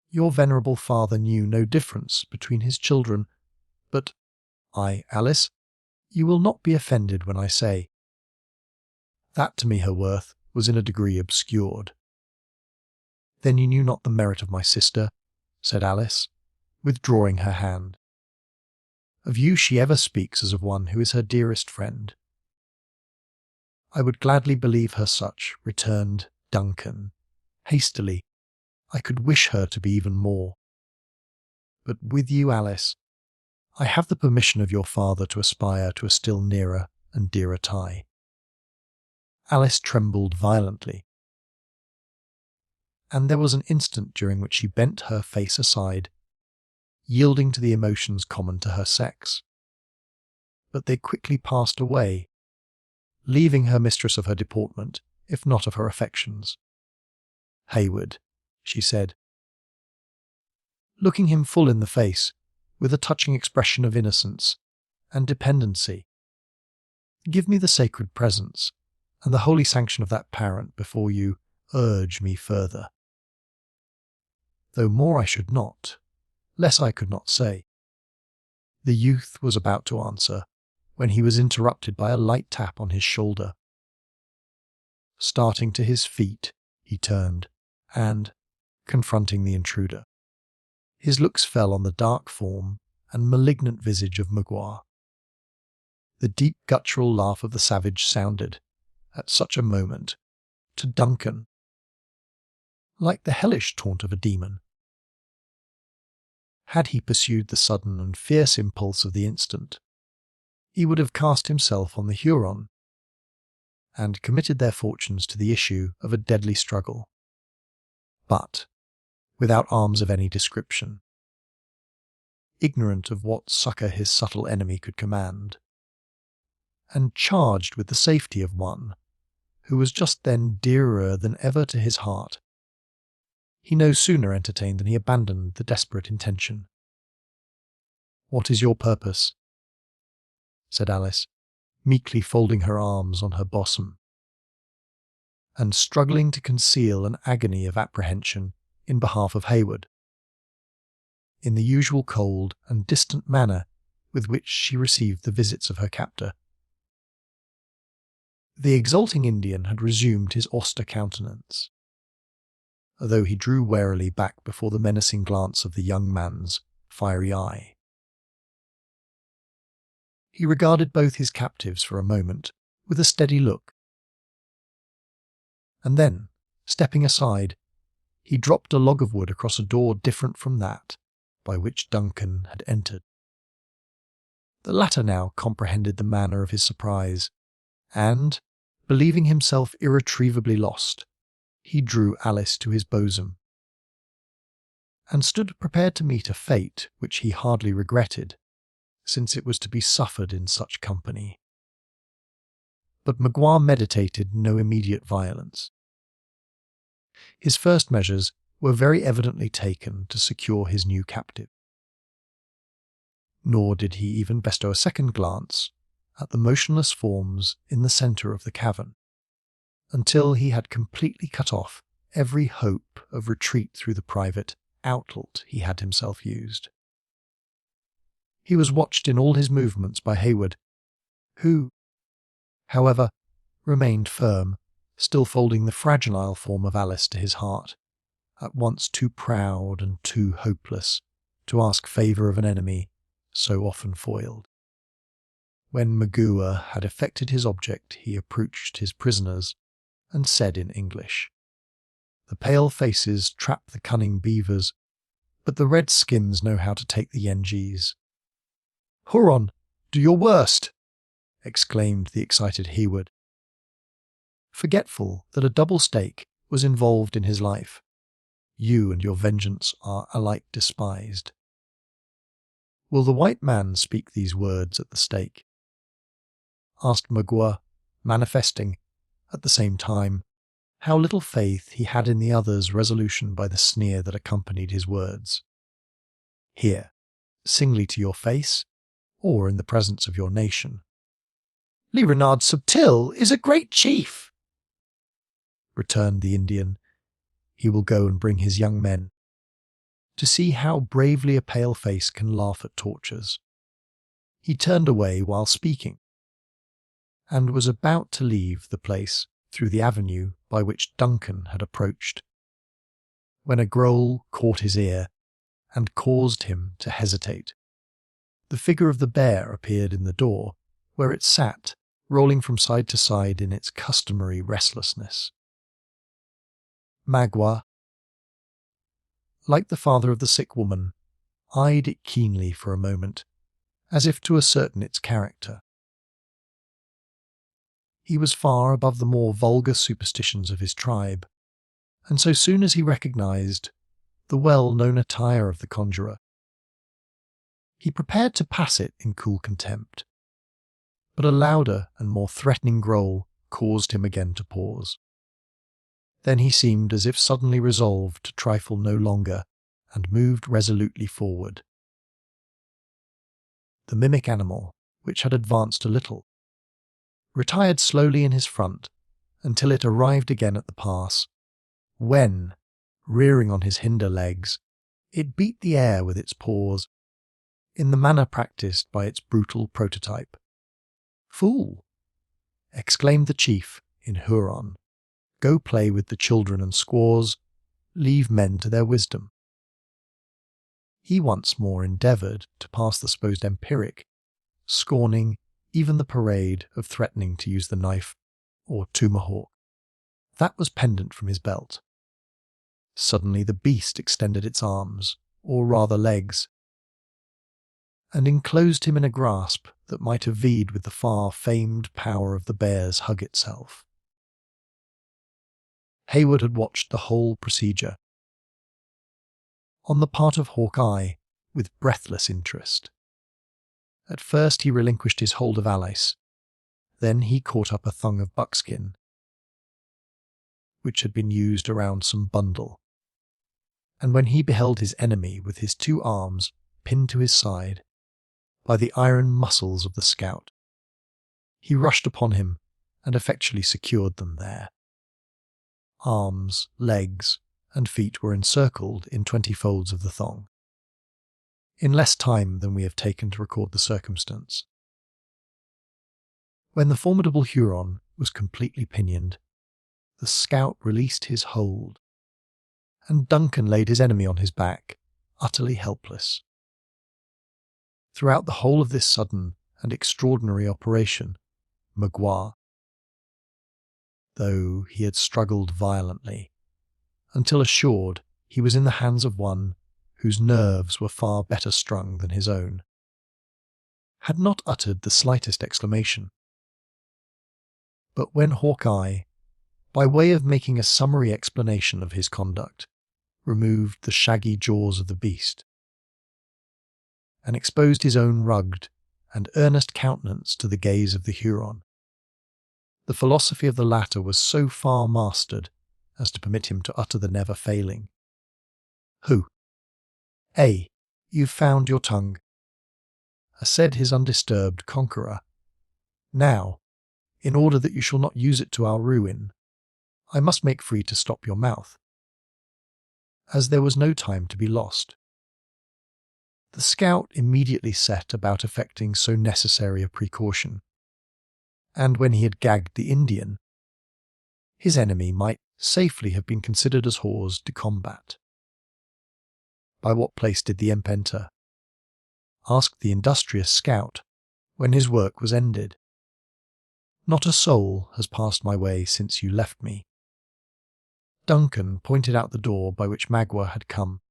Your venerable father knew no difference between his children, but Alice, you will not be offended when I say that to me her worth was in a degree obscured." "Then you knew not the merit of my sister," said Alice, withdrawing her hand. "Of you she ever speaks as of one who is her dearest friend." "I would gladly believe her such," returned Duncan, hastily. "I could wish her to be even more. But with you, Alice, I have the permission of your father to aspire to a still nearer and dearer tie." Alice trembled violently, and there was an instant during which she bent her face aside, yielding to the emotions common to her sex. But they quickly passed away, leaving her mistress of her deportment, if not of her affections. "Hayward," she said, looking him full in the face, with a touching expression of innocence and dependency, "give me the sacred presence and the holy sanction of that parent before you urge me further. Though more I should not, less I could not say." The youth was about to answer, when he was interrupted by a light tap on his shoulder. Starting to his feet, he turned, and, confronting the intruder, his looks fell on the dark form and malignant visage of Magua. The deep guttural laugh of the savage sounded, at such a moment, to Duncan, like the hellish taunt of a demon. Had he pursued the sudden and fierce impulse of the instant, he would have cast himself on the Huron, and committed their fortunes to the issue of a deadly struggle. But, without arms of any description, ignorant of what succour his subtle enemy could command, and charged with the safety of one who was just then dearer than ever to his heart, he no sooner entertained than he abandoned the desperate intention. "What is your purpose?" said Alice, meekly folding her arms on her bosom, and struggling to conceal an agony of apprehension in behalf of Hayward, in the usual cold and distant manner with which she received the visits of her captor. The exulting Indian had resumed his austere countenance, though he drew warily back before the menacing glance of the young man's fiery eye. He regarded both his captives for a moment with a steady look, and then, stepping aside, he dropped a log of wood across a door different from that by which Duncan had entered. The latter now comprehended the manner of his surprise, and, believing himself irretrievably lost, he drew Alice to his bosom, and stood prepared to meet a fate which he hardly regretted, since it was to be suffered in such company. But Magua meditated no immediate violence. His first measures were very evidently taken to secure his new captive. Nor did he even bestow a second glance at the motionless forms in the centre of the cavern, until he had completely cut off every hope of retreat through the private outlet he had himself used. He was watched in all his movements by Hayward, who, however, remained firm, still folding the fragile form of Alice to his heart, at once too proud and too hopeless to ask favour of an enemy so often foiled. When Magua had effected his object, he approached his prisoners and said in English, "The pale faces trap the cunning beavers, but the red skins know how to take the Yengeese." "Huron, do your worst!" exclaimed the excited Hayward, forgetful that a double stake was involved in his life. "You and your vengeance are alike despised." "Will the white man speak these words at the stake?" asked Magua, manifesting, at the same time, how little faith he had in the other's resolution by the sneer that accompanied his words. "Here, singly to your face, or in the presence of your nation?" "Le Renard Subtil is a great chief," returned the Indian. "He will go and bring his young men, to see how bravely a pale face can laugh at tortures." He turned away while speaking, and was about to leave the place through the avenue by which Duncan had approached, when a growl caught his ear and caused him to hesitate. The figure of the bear appeared in the door, where it sat, rolling from side to side in its customary restlessness. Magua, like the father of the sick woman, eyed it keenly for a moment, as if to ascertain its character. He was far above the more vulgar superstitions of his tribe, and so soon as he recognized the well-known attire of the conjurer, he prepared to pass it in cool contempt. But a louder and more threatening growl caused him again to pause. Then he seemed as if suddenly resolved to trifle no longer, and moved resolutely forward. The mimic animal, which had advanced a little, retired slowly in his front until it arrived again at the pass, when, rearing on his hinder legs, it beat the air with its paws, in the manner practised by its brutal prototype. "Fool!" exclaimed the chief in Huron. "Go play with the children and squaws, leave men to their wisdom." He once more endeavoured to pass the supposed empiric, scorning even the parade of threatening to use the knife or tomahawk. That was pendant from his belt. Suddenly the beast extended its arms, or rather legs, and enclosed him in a grasp that might have vied with the far-famed power of the bear's hug itself. Hayward had watched the whole procedure, on the part of Hawkeye, with breathless interest. At first he relinquished his hold of Alice, then he caught up a thong of buckskin, which had been used around some bundle, and when he beheld his enemy with his two arms pinned to his side by the iron muscles of the scout, he rushed upon him and effectually secured them there. Arms, legs, and feet were encircled in 20 folds of the thong, in less time than we have taken to record the circumstance. When the formidable Huron was completely pinioned, the scout released his hold, and Duncan laid his enemy on his back, utterly helpless. Throughout the whole of this sudden and extraordinary operation, Magua, though he had struggled violently, until assured he was in the hands of one whose nerves were far better strung than his own, had not uttered the slightest exclamation. But when Hawkeye, by way of making a summary explanation of his conduct, removed the shaggy jaws of the beast, and exposed his own rugged and earnest countenance to the gaze of the Huron, the philosophy of the latter was so far mastered as to permit him to utter the never-failing, "Who? You've found your tongue," said his undisturbed conqueror. "Now, in order that you shall not use it to our ruin, I must make free to stop your mouth." As there was no time to be lost, the scout immediately set about effecting so necessary a precaution, and when he had gagged the Indian, his enemy might safely have been considered as hors de combat. "By what place did the imp enter?" asked the industrious scout when his work was ended. "Not a soul has passed my way since you left me." Duncan pointed out the door by which Magua had come,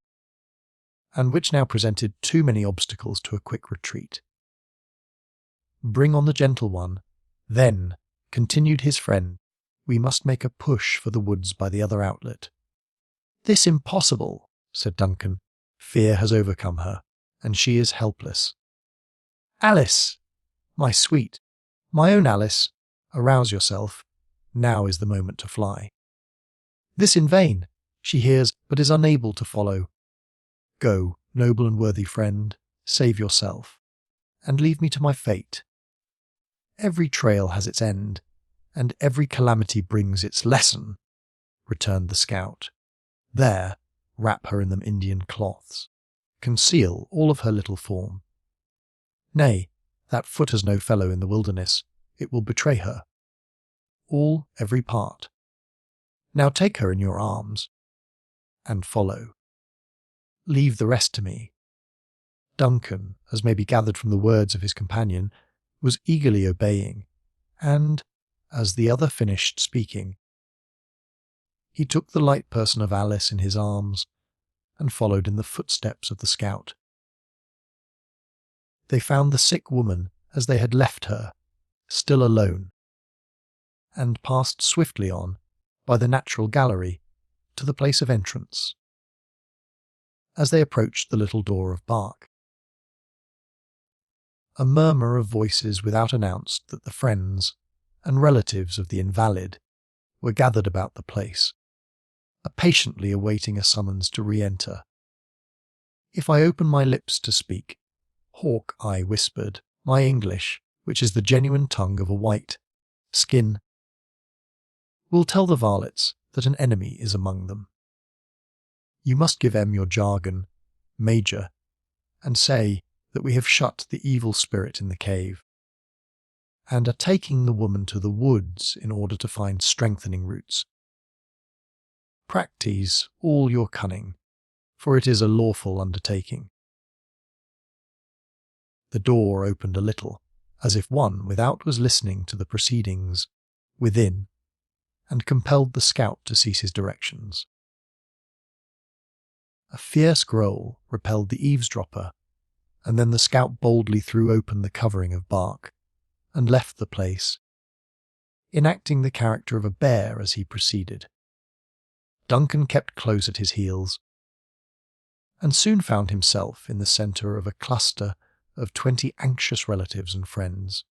and which now presented too many obstacles to a quick retreat. "Bring on the gentle one, then," continued his friend, "we must make a push for the woods by the other outlet." "This impossible," said Duncan. "Fear has overcome her, and she is helpless." "Alice! My sweet, my own Alice, arouse yourself. Now is the moment to fly." "This in vain. She hears, but is unable to follow. Go, noble and worthy friend, save yourself, and leave me to my fate. Every trail has its end, and every calamity brings its lesson," returned the scout. "There, wrap her in them Indian cloths. Conceal all of her little form. Nay, that foot has no fellow in the wilderness. It will betray her. Every part. Now take her in your arms, and follow. Leave the rest to me." Duncan, as may be gathered from the words of his companion, was eagerly obeying, and, as the other finished speaking, he took the light person of Alice in his arms and followed in the footsteps of the scout. They found the sick woman as they had left her, still alone, and passed swiftly on, by the natural gallery, to the place of entrance. As they approached the little door of bark, a murmur of voices without announced that the friends and relatives of the invalid were gathered about the place, patiently awaiting a summons to re-enter. "If I open my lips to speak," Hawkeye whispered, "my English, which is the genuine tongue of a white skin, will tell the varlets that an enemy is among them. You must give them your jargon, Major, and say that we have shut the evil spirit in the cave, and are taking the woman to the woods in order to find strengthening roots. Practise all your cunning, for it is a lawful undertaking." The door opened a little, as if one without was listening to the proceedings within, and compelled the scout to cease his directions. A fierce growl repelled the eavesdropper, and then the scout boldly threw open the covering of bark, and left the place, enacting the character of a bear as he proceeded. Duncan kept close at his heels, and soon found himself in the centre of a cluster of 20 anxious relatives and friends.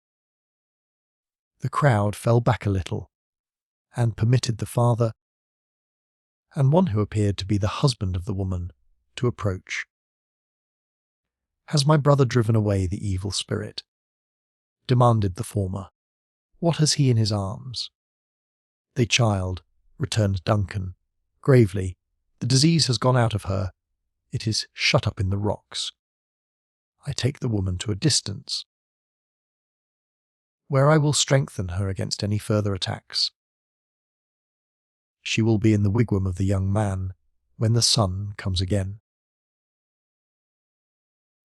The crowd fell back a little, and permitted the father, and one who appeared to be the husband of the woman, to approach. "Has my brother driven away the evil spirit?" demanded the former. "What has he in his arms?" "The child," returned Duncan, gravely. "The disease has gone out of her. It is shut up in the rocks. I take the woman to a distance, where I will strengthen her against any further attacks. She will be in the wigwam of the young man when the sun comes again."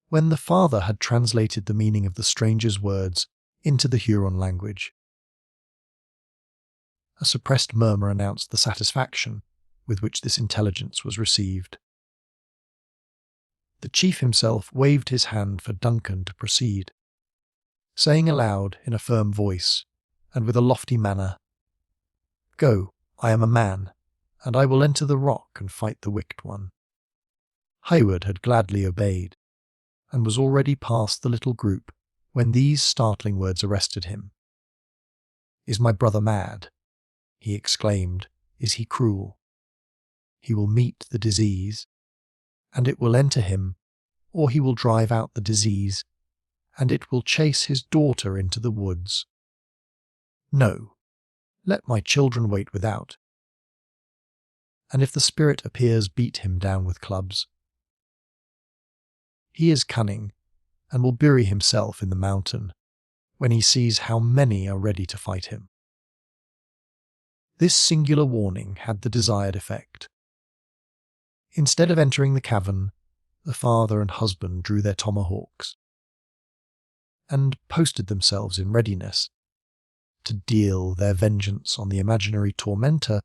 when the father had translated the meaning of the stranger's words into the Huron language. A suppressed murmur announced the satisfaction with which this intelligence was received. The chief himself waved his hand for Duncan to proceed, saying aloud in a firm voice and with a lofty manner, "Go, I am a man, and I will enter the rock and fight the wicked one." Hayward had gladly obeyed, and was already past the little group when these startling words arrested him. "Is my brother mad?" he exclaimed. "Is he cruel? He will meet the disease, and it will enter him, or he will drive out the disease, and it will chase his daughter into the woods. No, let my children wait without. And if the spirit appears, beat him down with clubs. He is cunning, and will bury himself in the mountain when he sees how many are ready to fight him." This singular warning had the desired effect. Instead of entering the cavern, the father and husband drew their tomahawks and posted themselves in readiness to deal their vengeance on the imaginary tormentor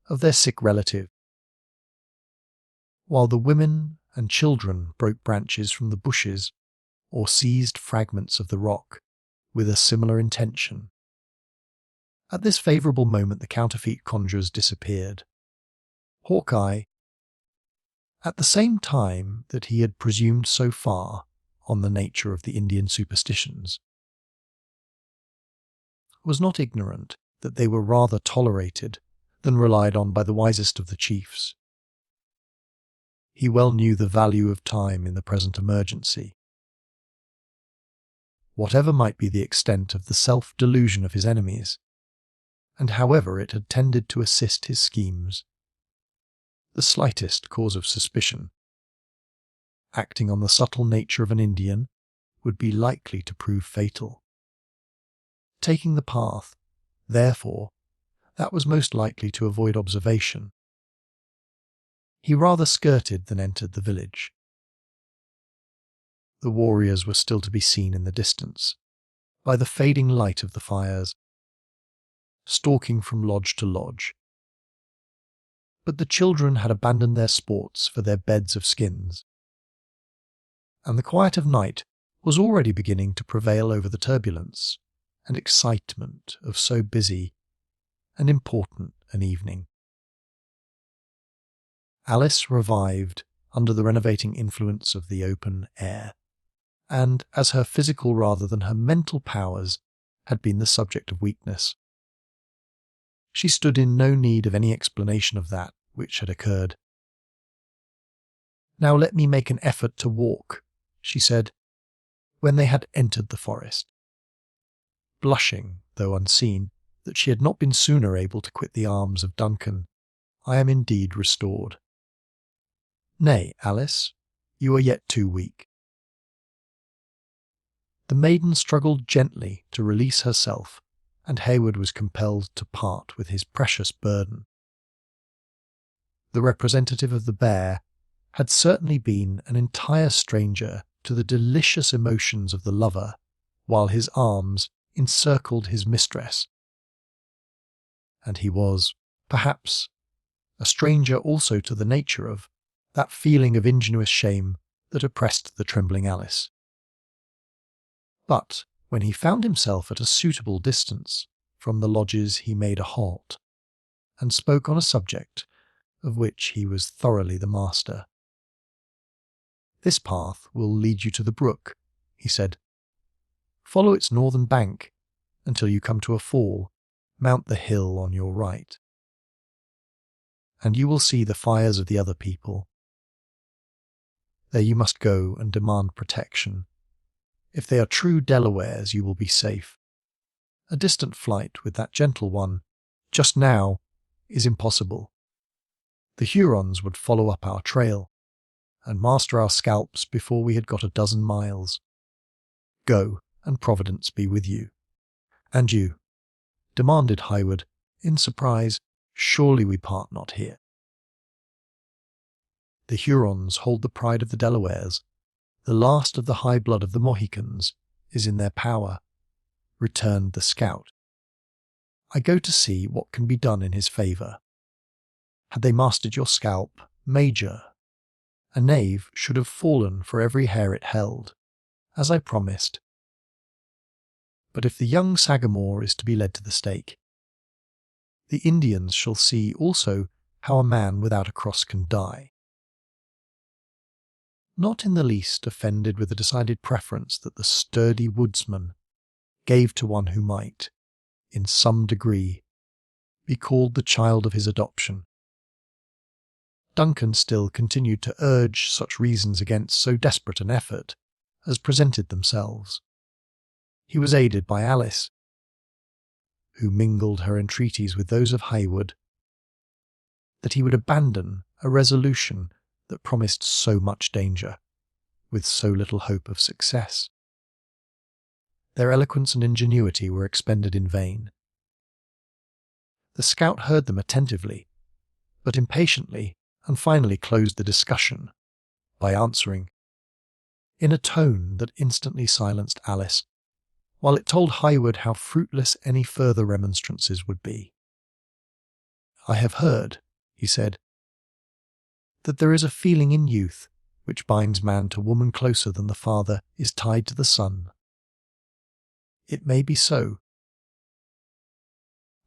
of their sick relative, while the women and children broke branches from the bushes or seized fragments of the rock with a similar intention. At this favourable moment the counterfeit conjurers disappeared. Hawkeye, at the same time that he had presumed so far on the nature of the Indian superstitions, was not ignorant that they were rather tolerated than relied on by the wisest of the chiefs. He well knew the value of time in the present emergency. Whatever might be the extent of the self-delusion of his enemies, and however it had tended to assist his schemes, the slightest cause of suspicion, acting on the subtle nature of an Indian, would be likely to prove fatal. Taking the path, therefore, that was most likely to avoid observation, he rather skirted than entered the village. The warriors were still to be seen in the distance, by the fading light of the fires, stalking from lodge to lodge. But the children had abandoned their sports for their beds of skins, and the quiet of night was already beginning to prevail over the turbulence and excitement of so busy and important an evening. Alice revived under the renovating influence of the open air, and as her physical rather than her mental powers had been the subject of weakness, she stood in no need of any explanation of that which had occurred. "Now let me make an effort to walk," she said, when they had entered the forest, blushing, though unseen, that she had not been sooner able to quit the arms of Duncan. "I am indeed restored." "Nay, Alice, you are yet too weak." The maiden struggled gently to release herself, and Hayward was compelled to part with his precious burden. The representative of the bear had certainly been an entire stranger to the delicious emotions of the lover, while his arms encircled his mistress. And he was, perhaps, a stranger also to the nature of that feeling of ingenuous shame that oppressed the trembling Alice. But when he found himself at a suitable distance from the lodges, he made a halt, and spoke on a subject of which he was thoroughly the master. "This path will lead you to the brook," he said. "Follow its northern bank until you come to a fall, mount the hill on your right, and you will see the fires of the other people. There you must go and demand protection. If they are true Delawares, you will be safe. A distant flight with that gentle one, just now, is impossible. The Hurons would follow up our trail, and master our scalps before we had got a dozen miles. Go, and Providence be with you." "And you?" demanded Hayward, in surprise. "Surely we part not here." "The Hurons hold the pride of the Delawares, The last of the high blood of the Mohicans is in their power, returned the scout. I go to see what can be done in his favour. Had they mastered your scalp, Major, a knave should have fallen for every hair it held, as I promised. But if the young Sagamore is to be led to the stake, the Indians shall see also how a man without a cross can die. Not in the least offended with the decided preference that the sturdy woodsman gave to one who might, in some degree, be called the child of his adoption. Duncan still continued to urge such reasons against so desperate an effort as presented themselves. He was aided by Alice, who mingled her entreaties with those of Haywood, that he would abandon a resolution that promised so much danger, with so little hope of success. Their eloquence and ingenuity were expended in vain. The scout heard them attentively, but impatiently, and finally closed the discussion by answering, in a tone that instantly silenced Alice, while it told Haywood how fruitless any further remonstrances would be. "I have heard," he said, "that there is a feeling in youth which binds man to woman closer than the father is tied to the son. It may be so.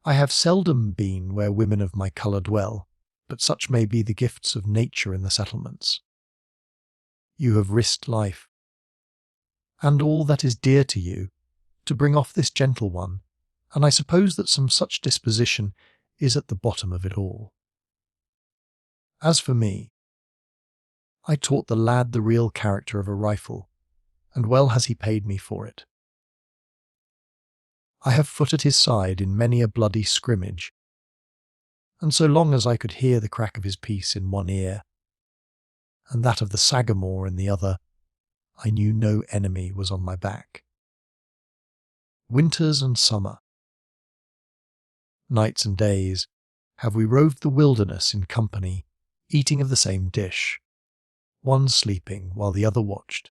I have seldom been where women of my colour dwell, but such may be the gifts of nature in the settlements. You have risked life, and all that is dear to you, to bring off this gentle one, and I suppose that some such disposition is at the bottom of it all. As for me, I taught the lad the real character of a rifle, and well has he paid me for it. I have fought at his side in many a bloody scrimmage, and so long as I could hear the crack of his piece in one ear, and that of the Sagamore in the other, I knew no enemy was on my back. Winters and summer, nights and days, have we roved the wilderness in company, eating of the same dish, one sleeping while the other watched.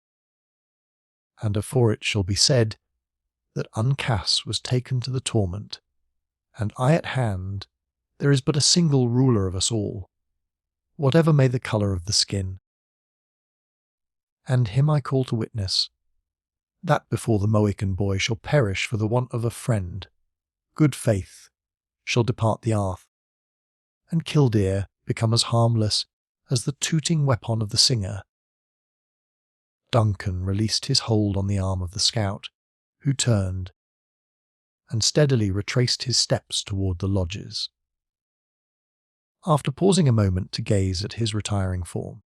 And afore it shall be said that Uncas was taken to the torment, and I at hand, there is but a single ruler of us all, whatever may the colour of the skin. And him I call to witness, that before the Mohican boy shall perish for the want of a friend, good faith shall depart the earth, and Killdeer become as harmless as the tooting weapon of the singer." Duncan released his hold on the arm of the scout, who turned, and steadily retraced his steps toward the lodges. After pausing a moment to gaze at his retiring form,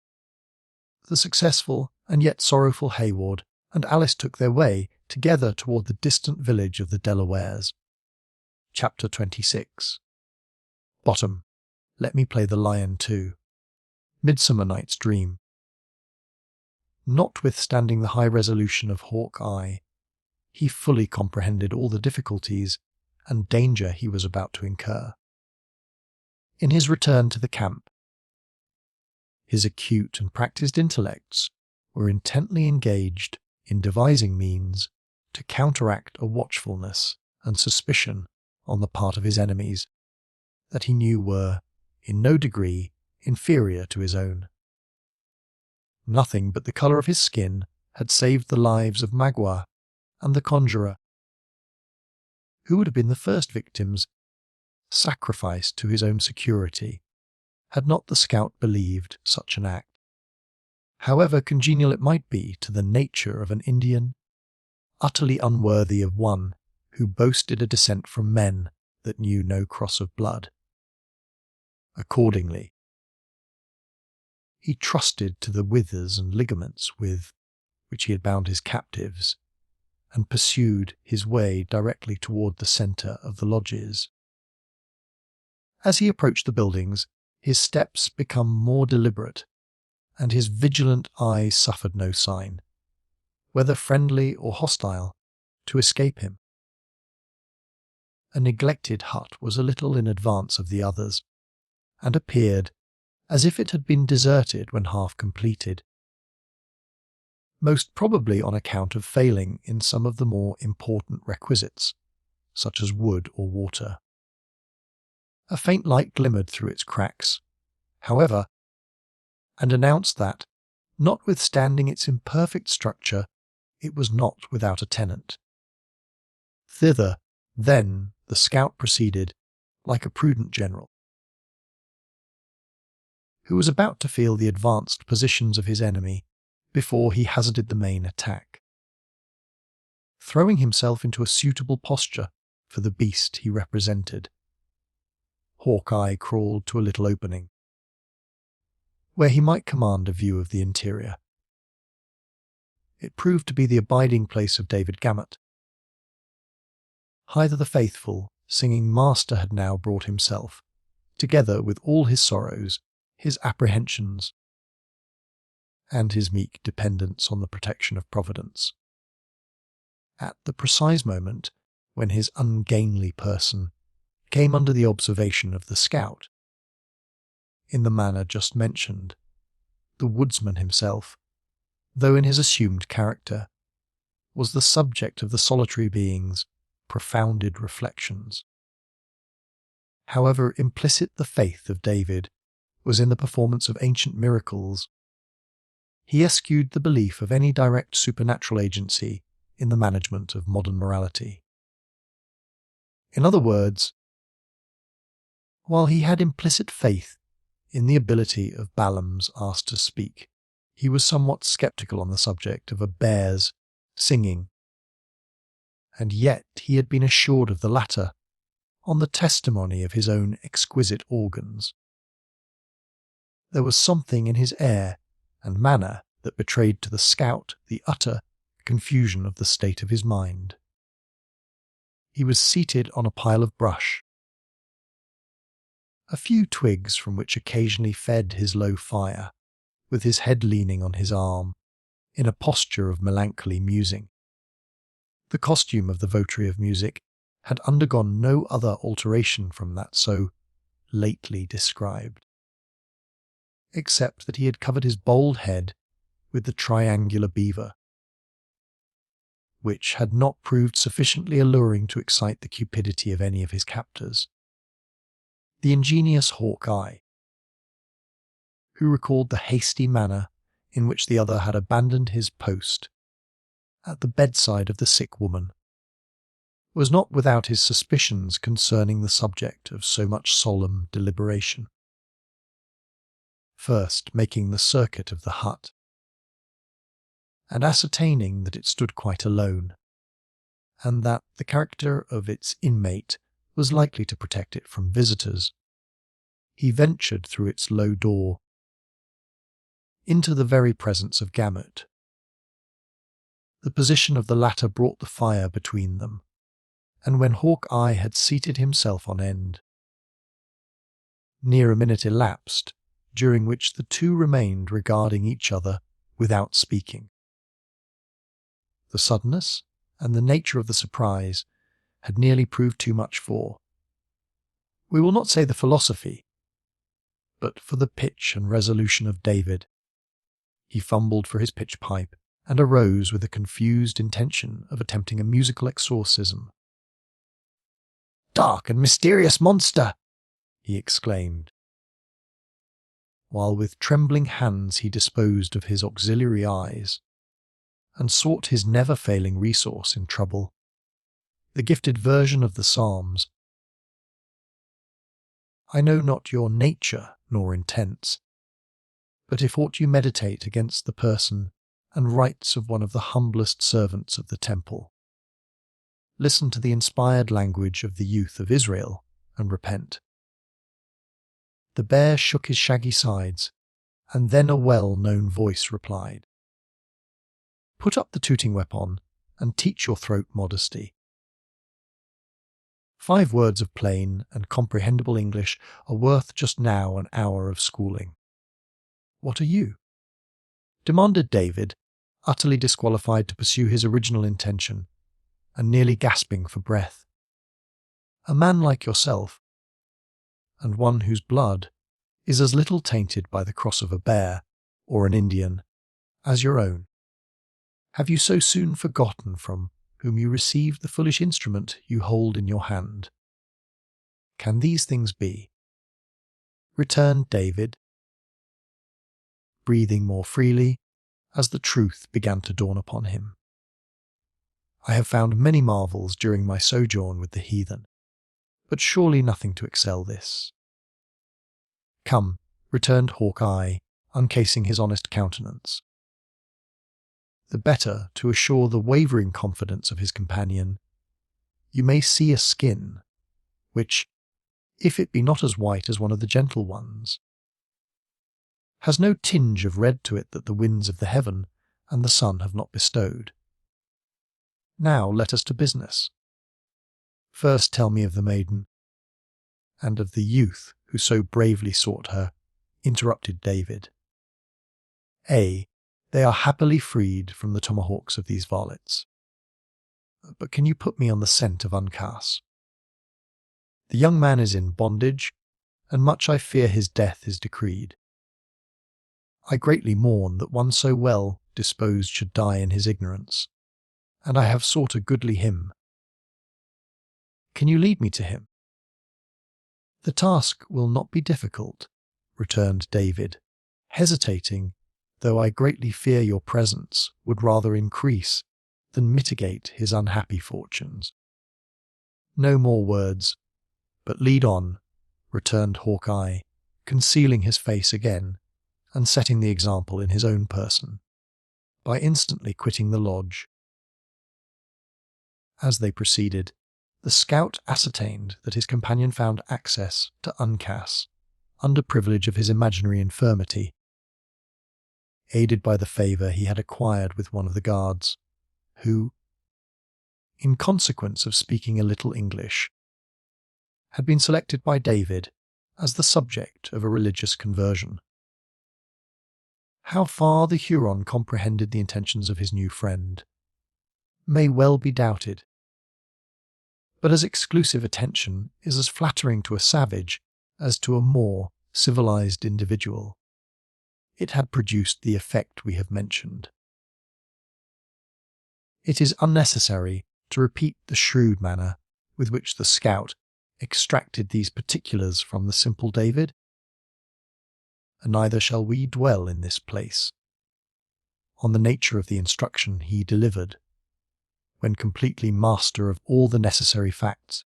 the successful and yet sorrowful Hayward and Alice took their way together toward the distant village of the Delawares. Chapter 26. Bottom, let me play the lion too. Midsummer Night's Dream. Notwithstanding the high resolution of Hawkeye, he fully comprehended all the difficulties and danger he was about to incur. In his return to the camp, his acute and practised intellects were intently engaged in devising means to counteract a watchfulness and suspicion on the part of his enemies that he knew were, in no degree, inferior to his own. Nothing but the colour of his skin had saved the lives of Magua and the conjurer, who would have been the first victims sacrificed to his own security, had not the scout believed such an act, however congenial it might be to the nature of an Indian, utterly unworthy of one who boasted a descent from men that knew no cross of blood. Accordingly, he trusted to the withers and ligaments with which he had bound his captives, and pursued his way directly toward the centre of the lodges. As he approached the buildings, his steps became more deliberate, and his vigilant eyes suffered no sign, whether friendly or hostile, to escape him. A neglected hut was a little in advance of the others, and appeared as if it had been deserted when half completed. most probably on account of failing in some of the more important requisites, such as wood or water. A faint light glimmered through its cracks, however, and announced that, notwithstanding its imperfect structure, it was not without a tenant. Thither, then, the scout proceeded, like a prudent general, who was about to feel the advanced positions of his enemy before he hazarded the main attack. Throwing himself into a suitable posture for the beast he represented, Hawkeye crawled to a little opening, where he might command a view of the interior. It proved to be the abiding place of David Gamut. Hyther the faithful, singing master had now brought himself, together with all his sorrows, his apprehensions, and his meek dependence on the protection of Providence. At the precise moment when his ungainly person came under the observation of the scout, in the manner just mentioned, the woodsman himself, though in his assumed character, was the subject of the solitary being's profounded reflections. However implicit the faith of David was in the performance of ancient miracles, he eschewed the belief of any direct supernatural agency in the management of modern morality. In other words, while he had implicit faith in the ability of Balaam's ass to speak, he was somewhat sceptical on the subject of a bear's singing, and yet he had been assured of the latter on the testimony of his own exquisite organs. There was something in his air and manner that betrayed to the scout the utter confusion of the state of his mind. He was seated on a pile of brush, a few twigs from which occasionally fed his low fire, with his head leaning on his arm, in a posture of melancholy musing. The costume of the votary of music had undergone no other alteration from that so lately described, except that he had covered his bald head with the triangular beaver, which had not proved sufficiently alluring to excite the cupidity of any of his captors. The ingenious Hawkeye, who recalled the hasty manner in which the other had abandoned his post at the bedside of the sick woman, was not without his suspicions concerning the subject of so much solemn deliberation. First making the circuit of the hut, and ascertaining that it stood quite alone, and that the character of its inmate was likely to protect it from visitors, he ventured through its low door into the very presence of Gamut. The position of the latter brought the fire between them, and when Hawkeye had seated himself on end, near a minute elapsed, during which the two remained regarding each other without speaking. The suddenness and the nature of the surprise had nearly proved too much for, we will not say the philosophy, but for the pitch and resolution of David. He fumbled for his pitch pipe and arose with a confused intention of attempting a musical exorcism. "Dark and mysterious monster!" he exclaimed, while with trembling hands he disposed of his auxiliary eyes, and sought his never-failing resource in trouble, the gifted version of the Psalms. I know not your nature nor intents, but if aught you meditate against the person and rights of one of the humblest servants of the temple, listen to the inspired language of the youth of Israel and repent. The bear shook his shaggy sides, and then a well-known voice replied, "Put up the tooting weapon, and teach your throat modesty." 5 words of plain and comprehensible English are worth just now an hour of schooling. "What are you?" demanded David, utterly disqualified to pursue his original intention, and nearly gasping for breath. "A man like yourself, and one whose blood is as little tainted by the cross of a bear or an Indian as your own." Have you so soon forgotten from whom you received the foolish instrument you hold in your hand? Can these things be? Returned David, breathing more freely as the truth began to dawn upon him. I have found many marvels during my sojourn with the heathen, but surely nothing to excel this. Come, returned Hawkeye, uncasing his honest countenance. The better to assure the wavering confidence of his companion, you may see a skin, which, if it be not as white as one of the gentle ones, has no tinge of red to it that the winds of the heaven and the sun have not bestowed. Now let us to business. First tell me of the maiden, and of the youth who so bravely sought her, interrupted David. They are happily freed from the tomahawks of these varlets. But can you put me on the scent of Uncas? The young man is in bondage, and much I fear his death is decreed. I greatly mourn that one so well disposed should die in his ignorance, and I have sought a goodly hymn. Can you lead me to him? The task will not be difficult, returned David, hesitating, though I greatly fear your presence would rather increase than mitigate his unhappy fortunes. No more words, but lead on, returned Hawkeye, concealing his face again, and setting the example in his own person, by instantly quitting the lodge. As they proceeded, the scout ascertained that his companion found access to Uncas, under privilege of his imaginary infirmity, aided by the favour he had acquired with one of the guards, who, in consequence of speaking a little English, had been selected by David as the subject of a religious conversion. How far the Huron comprehended the intentions of his new friend may well be doubted, but as exclusive attention is as flattering to a savage as to a more civilized individual, it had produced the effect we have mentioned. It is unnecessary to repeat the shrewd manner with which the scout extracted these particulars from the simple David, and neither shall we dwell in this place on the nature of the instruction he delivered, when completely master of all the necessary facts,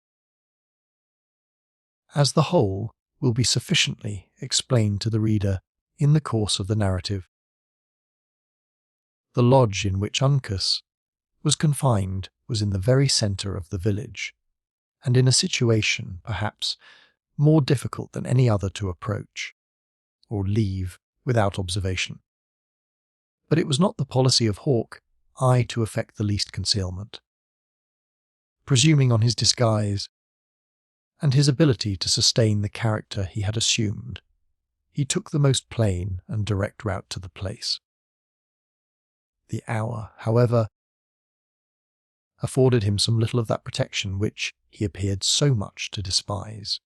as the whole will be sufficiently explained to the reader in the course of the narrative. The lodge in which Uncas was confined was in the very centre of the village, and in a situation, perhaps, more difficult than any other to approach, or leave without observation. But it was not the policy of Hawkeye to effect the least concealment. Presuming on his disguise, and his ability to sustain the character he had assumed, he took the most plain and direct route to the place. The hour, however, afforded him some little of that protection which he appeared so much to despise.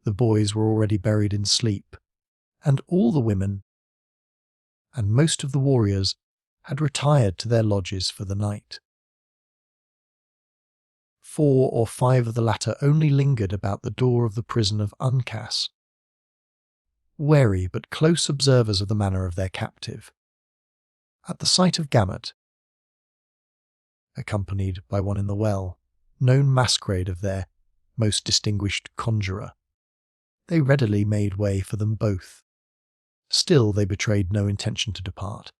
The boys were already buried in sleep, and all the women and most of the warriors had retired to their lodges for the night. 4 or 5 of the latter only lingered about the door of the prison of Uncas, wary but close observers of the manner of their captive. At the sight of Gamut, accompanied by one in the well, known masquerade of their most distinguished conjurer, they readily made way for them both. Still they betrayed no intention to depart.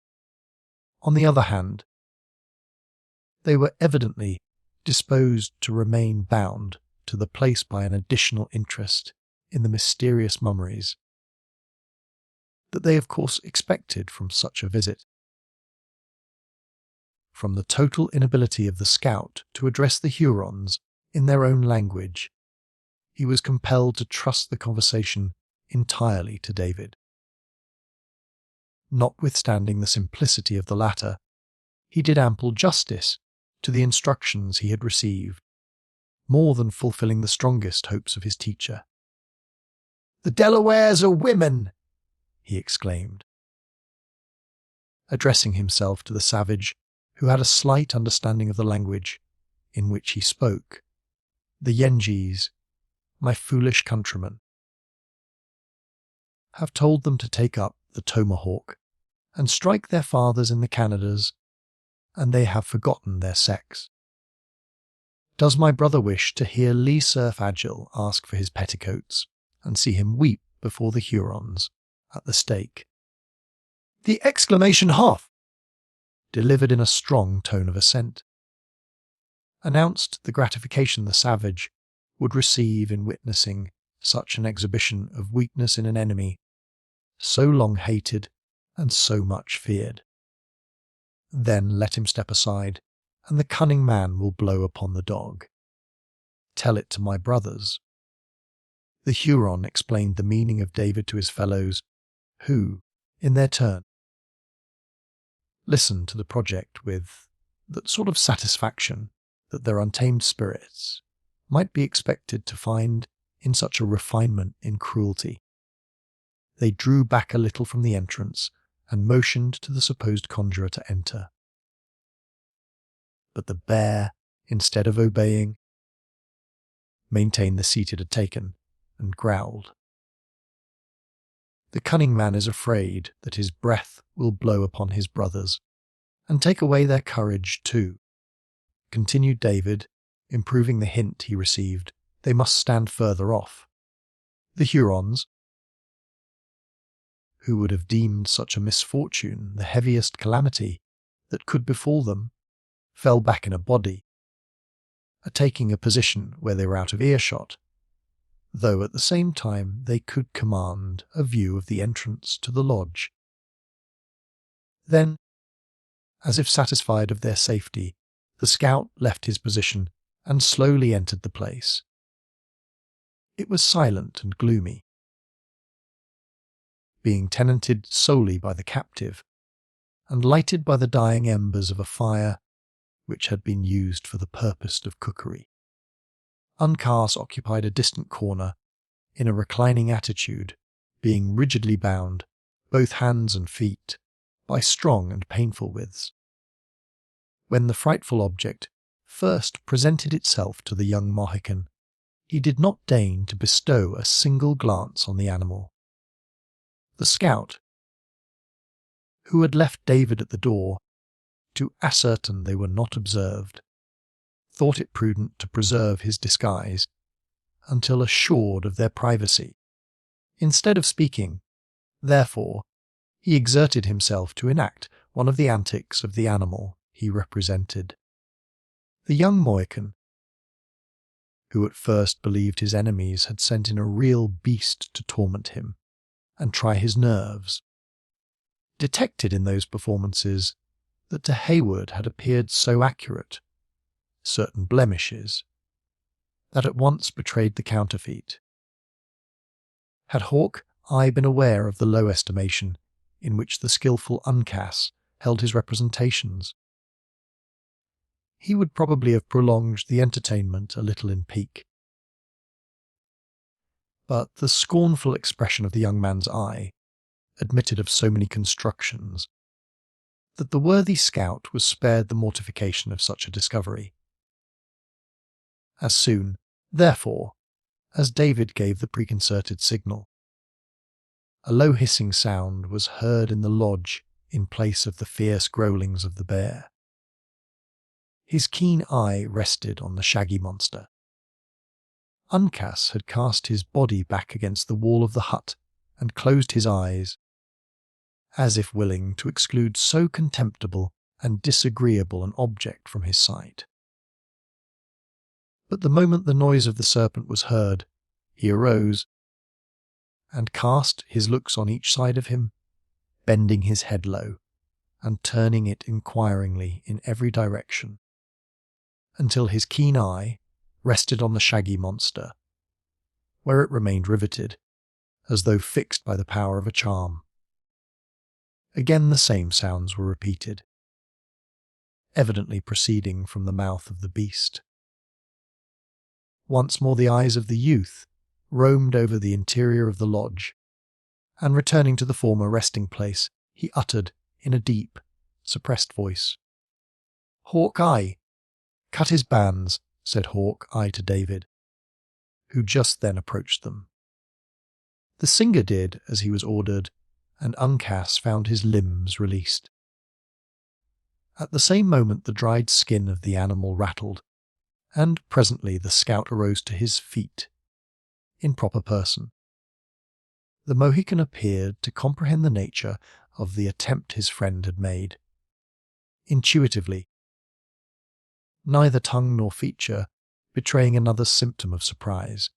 On the other hand, they were evidently disposed to remain bound to the place by an additional interest in the mysterious mummeries that they of course expected from such a visit. From the total inability of the scout to address the Hurons in their own language, he was compelled to trust the conversation entirely to David. Notwithstanding the simplicity of the latter, he did ample justice to the instructions he had received, more than fulfilling the strongest hopes of his teacher. "The Delawares are women!" he exclaimed. addressing himself to the savage, who had a slight understanding of the language in which he spoke. "The Yengeese, my foolish countrymen, have told them to take up the tomahawk and strike their fathers in the Canadas, and they have forgotten their sex. Does my brother wish to hear Lee Surf Agile ask for his petticoats and see him weep before the Hurons at the stake?" The exclamation "Hoff!" delivered in a strong tone of assent, announced the gratification the savage would receive in witnessing such an exhibition of weakness in an enemy so long hated and so much feared. Then let him step aside, and the cunning man will blow upon the dog. "Tell it to my brothers." The Huron explained the meaning of David to his fellows, who, in their turn, listened to the project with that sort of satisfaction that their untamed spirits might be expected to find in such a refinement in cruelty. They drew back a little from the entrance and motioned to the supposed conjurer to enter. But the bear, instead of obeying, maintained the seat it had taken and growled. "The cunning man is afraid that his breath will blow upon his brothers and take away their courage too," continued David, improving the hint he received. "They must stand further off. The Hurons, who would have deemed such a misfortune the heaviest calamity that could befall them, fell back in a body, taking a position where they were out of earshot, though at the same time they could command a view of the entrance to the lodge. Then, as if satisfied of their safety, the scout left his position and slowly entered the place. It was silent and gloomy, being tenanted solely by the captive, and lighted by the dying embers of a fire which had been used for the purpose of cookery. Uncas occupied a distant corner, in a reclining attitude, being rigidly bound, both hands and feet, by strong and painful withes. When the frightful object first presented itself to the young Mohican, he did not deign to bestow a single glance on the animal. The scout, who had left David at the door to ascertain they were not observed, thought it prudent to preserve his disguise until assured of their privacy. Instead of speaking, therefore, he exerted himself to enact one of the antics of the animal he represented. The young Mohican, who at first believed his enemies had sent in a real beast to torment him and try his nerves, detected in those performances that to Hayward had appeared so accurate certain blemishes that at once betrayed the counterfeit. Had Hawk Eye been aware of the low estimation in which the skilful Uncas held his representations, he would probably have prolonged the entertainment a little in pique. But the scornful expression of the young man's eye admitted of so many constructions that the worthy scout was spared the mortification of such a discovery. As soon, therefore, as David gave the preconcerted signal, a low hissing sound was heard in the lodge in place of the fierce growlings of the bear. His keen eye rested on the shaggy monster. Uncas had cast his body back against the wall of the hut and closed his eyes, as if willing to exclude so contemptible and disagreeable an object from his sight. But the moment the noise of the serpent was heard, he arose, and cast his looks on each side of him, bending his head low, and turning it inquiringly in every direction, until his keen eye rested on the shaggy monster, where it remained riveted, as though fixed by the power of a charm. Again the same sounds were repeated, evidently proceeding from the mouth of the beast. Once more the eyes of the youth roamed over the interior of the lodge, and returning to the former resting place, he uttered, in a deep, suppressed voice. "Hawkeye, cut his bands," said Hawkeye to David, who just then approached them. The singer did as he was ordered, and Uncas found his limbs released. At the same moment the dried skin of the animal rattled, and presently the scout arose to his feet, in proper person. The Mohican appeared to comprehend the nature of the attempt his friend had made. Intuitively, neither tongue nor feature betraying another symptom of surprise,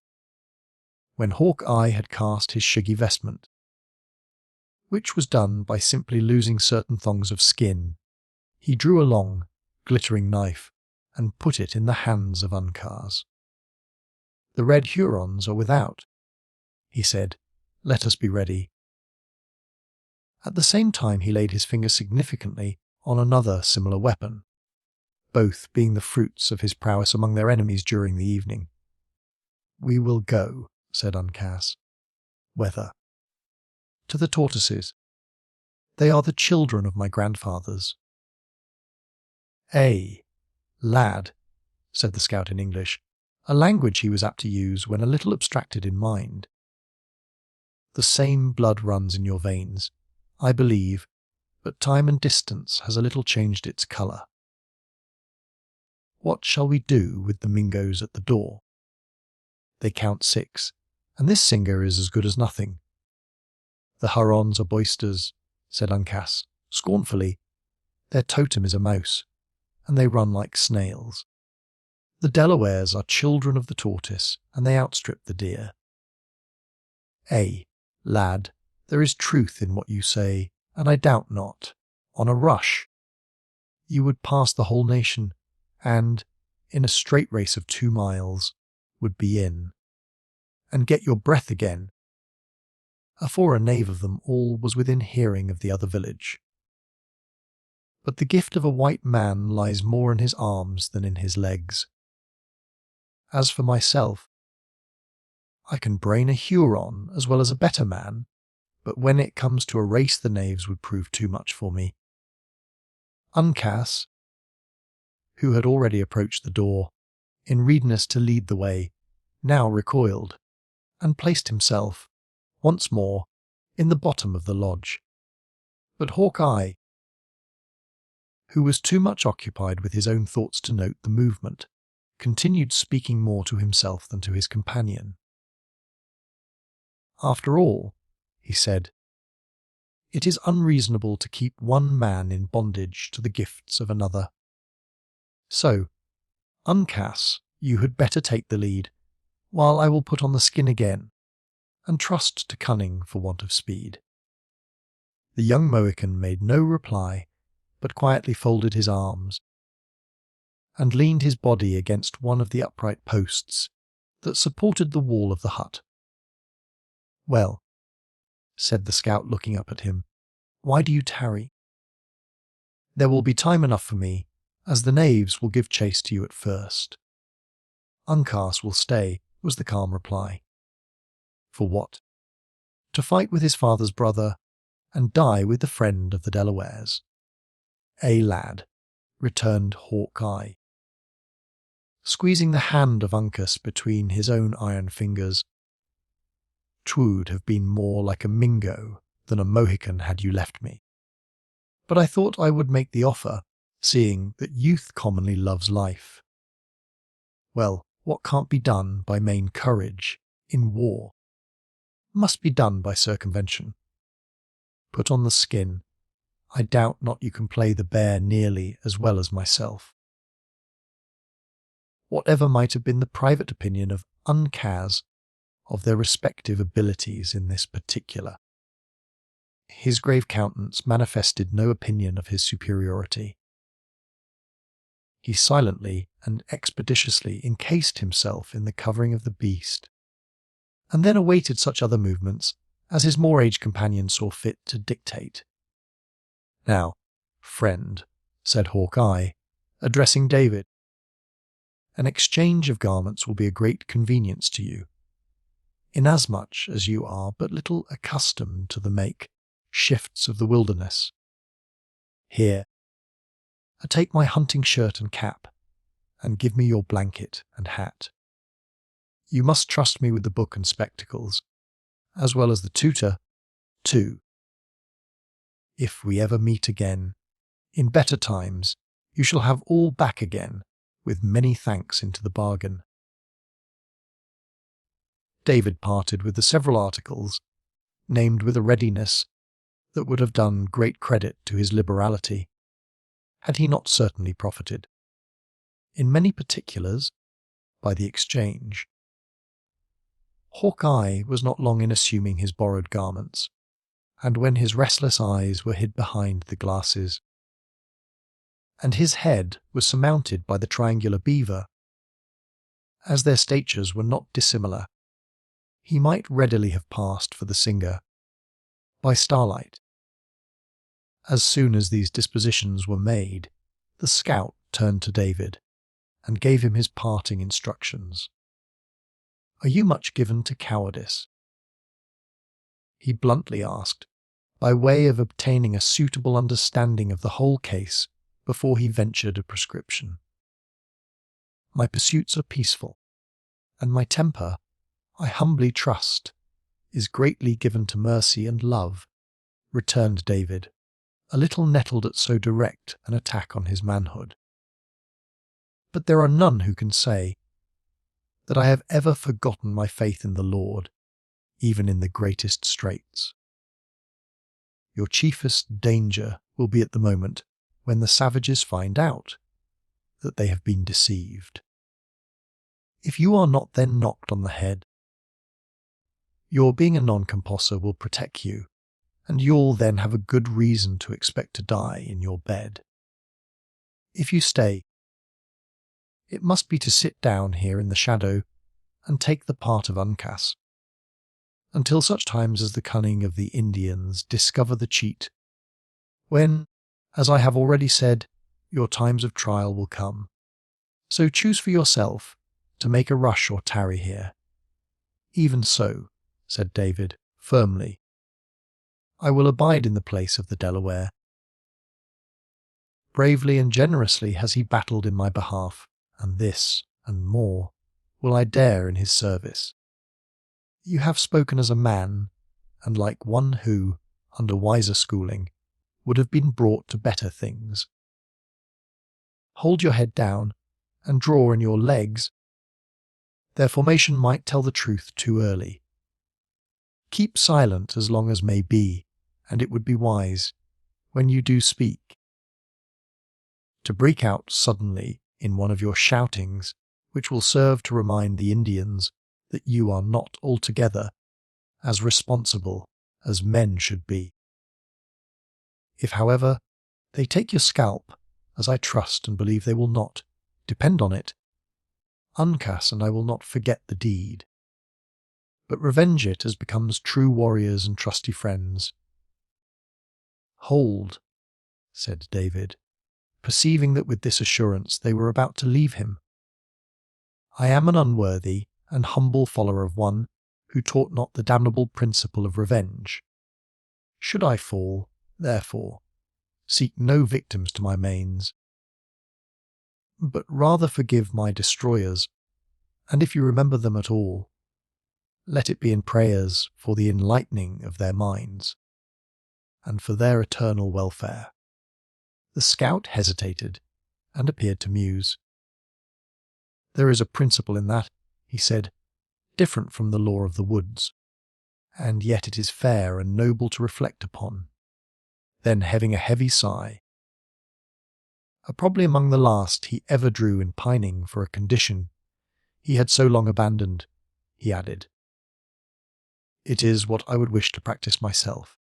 when Hawkeye had cast his shaggy vestment, which was done by simply losing certain thongs of skin, he drew a long, glittering knife and put it in the hands of Uncas. "The red Hurons are without," he said. "Let us be ready." At the same time he laid his finger significantly on another similar weapon, both being the fruits of his prowess among their enemies during the evening. "We will go," said Uncas. "Whither?" "To the tortoises. They are the children of my grandfathers." "Lad," said the scout in English, a language he was apt to use when a little abstracted in mind. "The same blood runs in your veins, I believe, but time and distance has a little changed its colour. What shall we do with the Mingoes at the door? They count 6, and this singer is as good as nothing." "The Hurons are boisters," said Uncas, scornfully. "Their totem is a mouse, and they run like snails. The Delawares are children of the tortoise, and they outstrip the deer. Lad, there is truth in what you say, and I doubt not, on a rush, you would pass the whole nation, and, in a straight race of 2 miles, would be in, and get your breath again. Afore a knave of them all was within hearing of the other village. But the gift of a white man lies more in his arms than in his legs. As for myself, I can brain a Huron as well as a better man, but when it comes to a race the knaves would prove too much for me." Uncas, who had already approached the door, in readiness to lead the way, now recoiled, and placed himself, once more, in the bottom of the lodge. But Hawkeye, who was too much occupied with his own thoughts to note the movement, continued speaking more to himself than to his companion. "After all," he said, "it is unreasonable to keep one man in bondage to the gifts of another. So, Uncas, you had better take the lead, while I will put on the skin again, and trust to cunning for want of speed." The young Mohican made no reply, but quietly folded his arms, and leaned his body against one of the upright posts that supported the wall of the hut. "Well," said the scout, looking up at him, "why do you tarry?" "There will be time enough for me, as the knaves will give chase to you at first." "Uncas will stay," was the calm reply. "For what?" "To fight with his father's brother, and die with the friend of the Delawares." Lad," returned Hawkeye, squeezing the hand of Uncas between his own iron fingers. "'Twould have been more like a Mingo than a Mohican had you left me. But I thought I would make the offer, seeing that youth commonly loves life. Well, what can't be done by main courage in war must be done by circumvention. Put on the skin. I doubt not you can play the bear nearly as well as myself." Whatever might have been the private opinion of Uncas of their respective abilities in this particular, his grave countenance manifested no opinion of his superiority. He silently and expeditiously encased himself in the covering of the beast, and then awaited such other movements as his more aged companion saw fit to dictate. "Now, friend," said Hawkeye, addressing David, "an exchange of garments will be a great convenience to you, inasmuch as you are but little accustomed to the shifts of the wilderness. Here, take my hunting shirt and cap, and give me your blanket and hat. You must trust me with the book and spectacles, as well as the tutor, too. If we ever meet again, in better times, you shall have all back again, with many thanks into the bargain. David parted with the several articles, named with a readiness that would have done great credit to his liberality, had he not certainly profited, in many particulars, by the exchange. Hawkeye was not long in assuming his borrowed garments, and when his restless eyes were hid behind the glasses, and his head was surmounted by the triangular beaver, as their statures were not dissimilar, he might readily have passed for the singer, by starlight. As soon as these dispositions were made, the scout turned to David, and gave him his parting instructions. "Are you much given to cowardice?" he bluntly asked, by way of obtaining a suitable understanding of the whole case before he ventured a prescription. "My pursuits are peaceful, and my temper, I humbly trust, is greatly given to mercy and love," returned David, a little nettled at so direct an attack on his manhood. "But there are none who can say that I have ever forgotten my faith in the Lord, even in the greatest straits. Your chiefest danger will be at the moment when the savages find out that they have been deceived. If you are not then knocked on the head, your being a non-composer will protect you, and you'll then have a good reason to expect to die in your bed. If you stay, it must be to sit down here in the shadow and take the part of Uncas, until such times as the cunning of the Indians discover the cheat, when, as I have already said, your times of trial will come. So choose for yourself to make a rush or tarry here." "Even so," said David, firmly. "I will abide in the place of the Delaware. Bravely and generously has he battled in my behalf, and this, and more, will I dare in his service. You have spoken as a man, and like one who, under wiser schooling, would have been brought to better things. Hold your head down, and draw in your legs. Their formation might tell the truth too early. Keep silent as long as may be, and it would be wise, when you do speak, to break out suddenly in one of your shoutings, which will serve to remind the Indians that you are not altogether as responsible as men should be. If, however, they take your scalp, as I trust and believe they will not, depend on it, Uncas and I will not forget the deed, but revenge it as becomes true warriors and trusty friends." "Hold," said David, perceiving that with this assurance they were about to leave him. "I am an unworthy and humble follower of one who taught not the damnable principle of revenge. Should I fall, therefore, seek no victims to my manes, but rather forgive my destroyers, and if you remember them at all, let it be in prayers for the enlightening of their minds, and for their eternal welfare." The scout hesitated, and appeared to muse. "There is a principle in that," he said, "different from the law of the woods, and yet it is fair and noble to reflect upon." Then, heaving a heavy sigh, probably among the last he ever drew in pining for a condition he had so long abandoned, he added, "It is what I would wish to practice myself,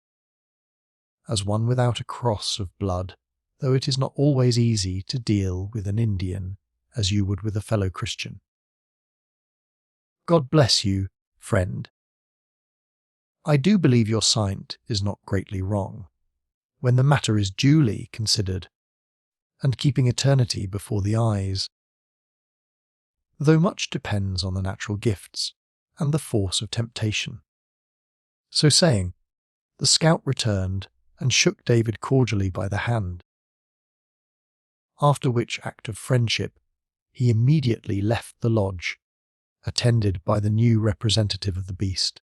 as one without a cross of blood, though it is not always easy to deal with an Indian as you would with a fellow Christian. God bless you, friend. I do believe your sight is not greatly wrong, when the matter is duly considered, and keeping eternity before the eyes, though much depends on the natural gifts and the force of temptation." So saying, the scout returned and shook David cordially by the hand. after which act of friendship he immediately left the lodge, attended by the new representative of the beast.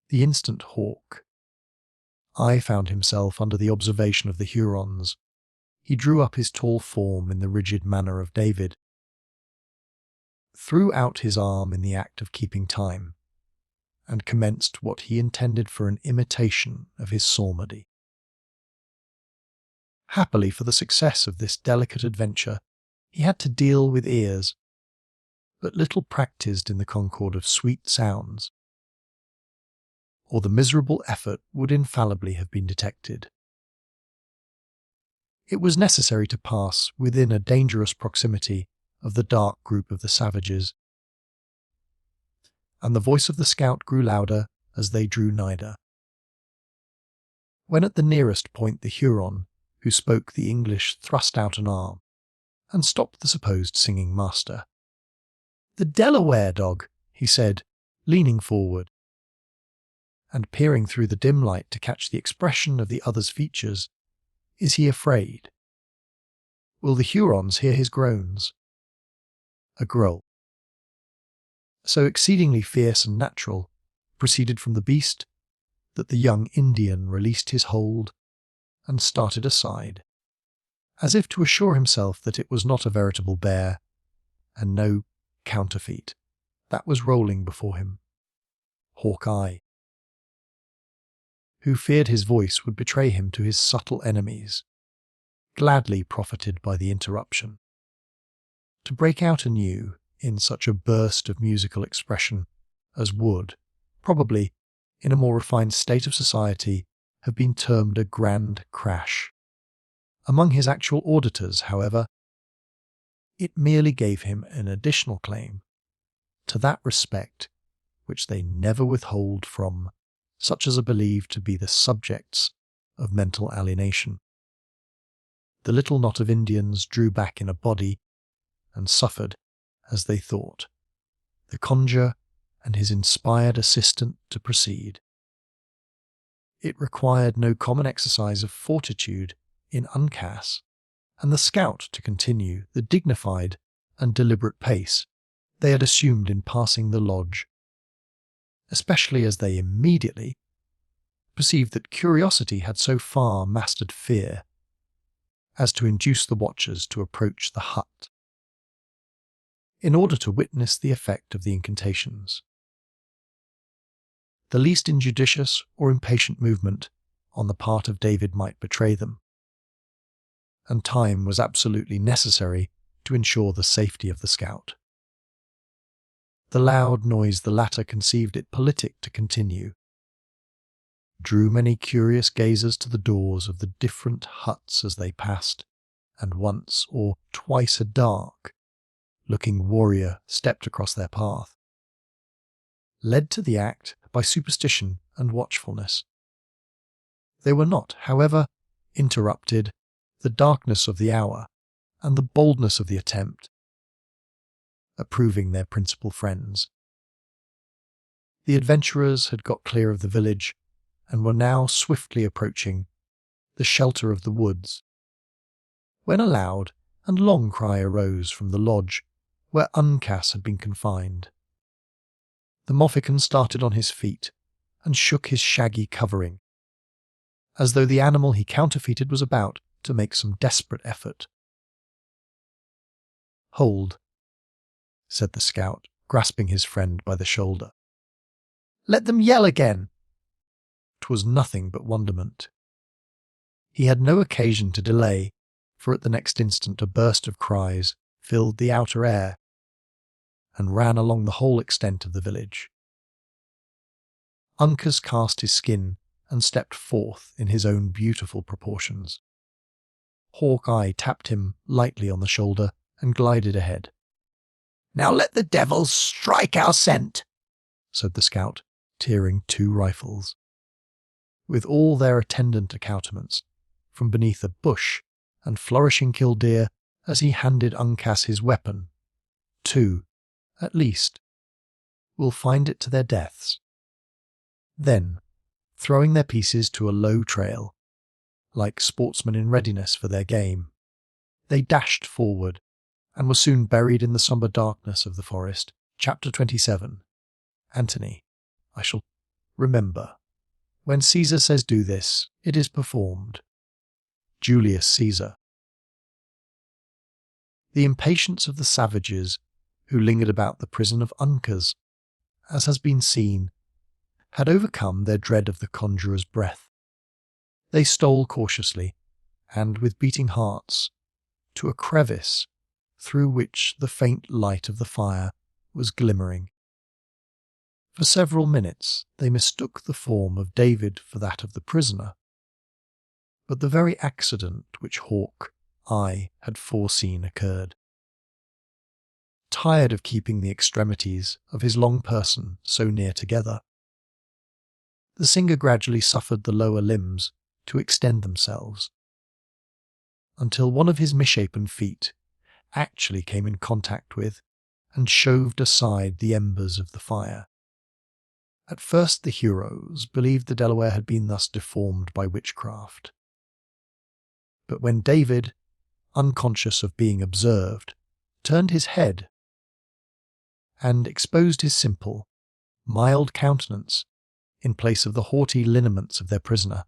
The instant Hawk Eye found himself under the observation of the Hurons, he drew up his tall form in the rigid manner of David, threw out his arm in the act of keeping time, and commenced what he intended for an imitation of his psalmody. Happily for the success of this delicate adventure, he had to deal with ears, but little practised in the concord of sweet sounds, or the miserable effort would infallibly have been detected. It was necessary to pass within a dangerous proximity of the dark group of the savages, and the voice of the scout grew louder as they drew nigher. When at the nearest point the Huron who spoke the English thrust out an arm and stopped the supposed singing master. "The Delaware dog," he said, leaning forward, and peering through the dim light to catch the expression of the other's features. "Is he afraid? Will the Hurons hear his groans?" A growl, so exceedingly fierce and natural, proceeded from the beast that the young Indian released his hold and started aside, as if to assure himself that it was not a veritable bear, and no counterfeit, that was rolling before him. Hawkeye, who feared his voice would betray him to his subtle enemies, gladly profited by the interruption, to break out anew in such a burst of musical expression as would, probably, in a more refined state of society, have been termed a grand crash. Among his actual auditors, however, it merely gave him an additional claim to that respect which they never withhold from such as are believed to be the subjects of mental alienation. The little knot of Indians drew back in a body and suffered, as they thought, the conjuror and his inspired assistant to proceed. It required no common exercise of fortitude in Uncas, and the scout to continue the dignified and deliberate pace they had assumed in passing the lodge, especially as they immediately perceived that curiosity had so far mastered fear as to induce the watchers to approach the hut, in order to witness the effect of the incantations. The least injudicious or impatient movement on the part of David might betray them, and time was absolutely necessary to ensure the safety of the scout. The loud noise the latter conceived it politic to continue drew many curious gazers to the doors of the different huts as they passed, and once or twice a dark-looking warrior stepped across their path, led to the act by superstition and watchfulness. They were not, however, interrupted, the darkness of the hour and the boldness of the attempt approving their principal friends. The adventurers had got clear of the village and were now swiftly approaching the shelter of the woods, when a loud and long cry arose from the lodge where Uncas had been confined. The Mohican started on his feet and shook his shaggy covering, as though the animal he counterfeited was about to make some desperate effort. "Hold," said the scout, grasping his friend by the shoulder. "Let them yell again." 'Twas nothing but wonderment. He had no occasion to delay, for at the next instant a burst of cries filled the outer air and ran along the whole extent of the village. Uncas cast his skin and stepped forth in his own beautiful proportions. Hawkeye tapped him lightly on the shoulder and glided ahead. "Now let the devils strike our scent," said the scout, tearing 2 rifles. With all their attendant accoutrements, from beneath a bush and flourishing killdeer as he handed Uncas his weapon, 2, at least, will find it to their deaths. Then, throwing their pieces to a low trail, like sportsmen in readiness for their game, They dashed forward and were soon buried in the sombre darkness of the forest. Chapter 27. Antony. I shall remember. When Caesar says do this, it is performed. Julius Caesar. The impatience of the savages who lingered about the prison of Uncas, as has been seen, had overcome their dread of the conjurer's breath. They stole cautiously, and with beating hearts, to a crevice through which the faint light of the fire was glimmering. For several minutes they mistook the form of David for that of the prisoner, but the very accident which hawk eye had foreseen occurred. Tired of keeping the extremities of his long person so near together, the singer gradually suffered the lower limbs to extend themselves, until one of his misshapen feet actually came in contact with and shoved aside the embers of the fire. At first the heroes believed the Delaware had been thus deformed by witchcraft. But when David, unconscious of being observed, turned his head and exposed his simple, mild countenance in place of the haughty lineaments of their prisoner,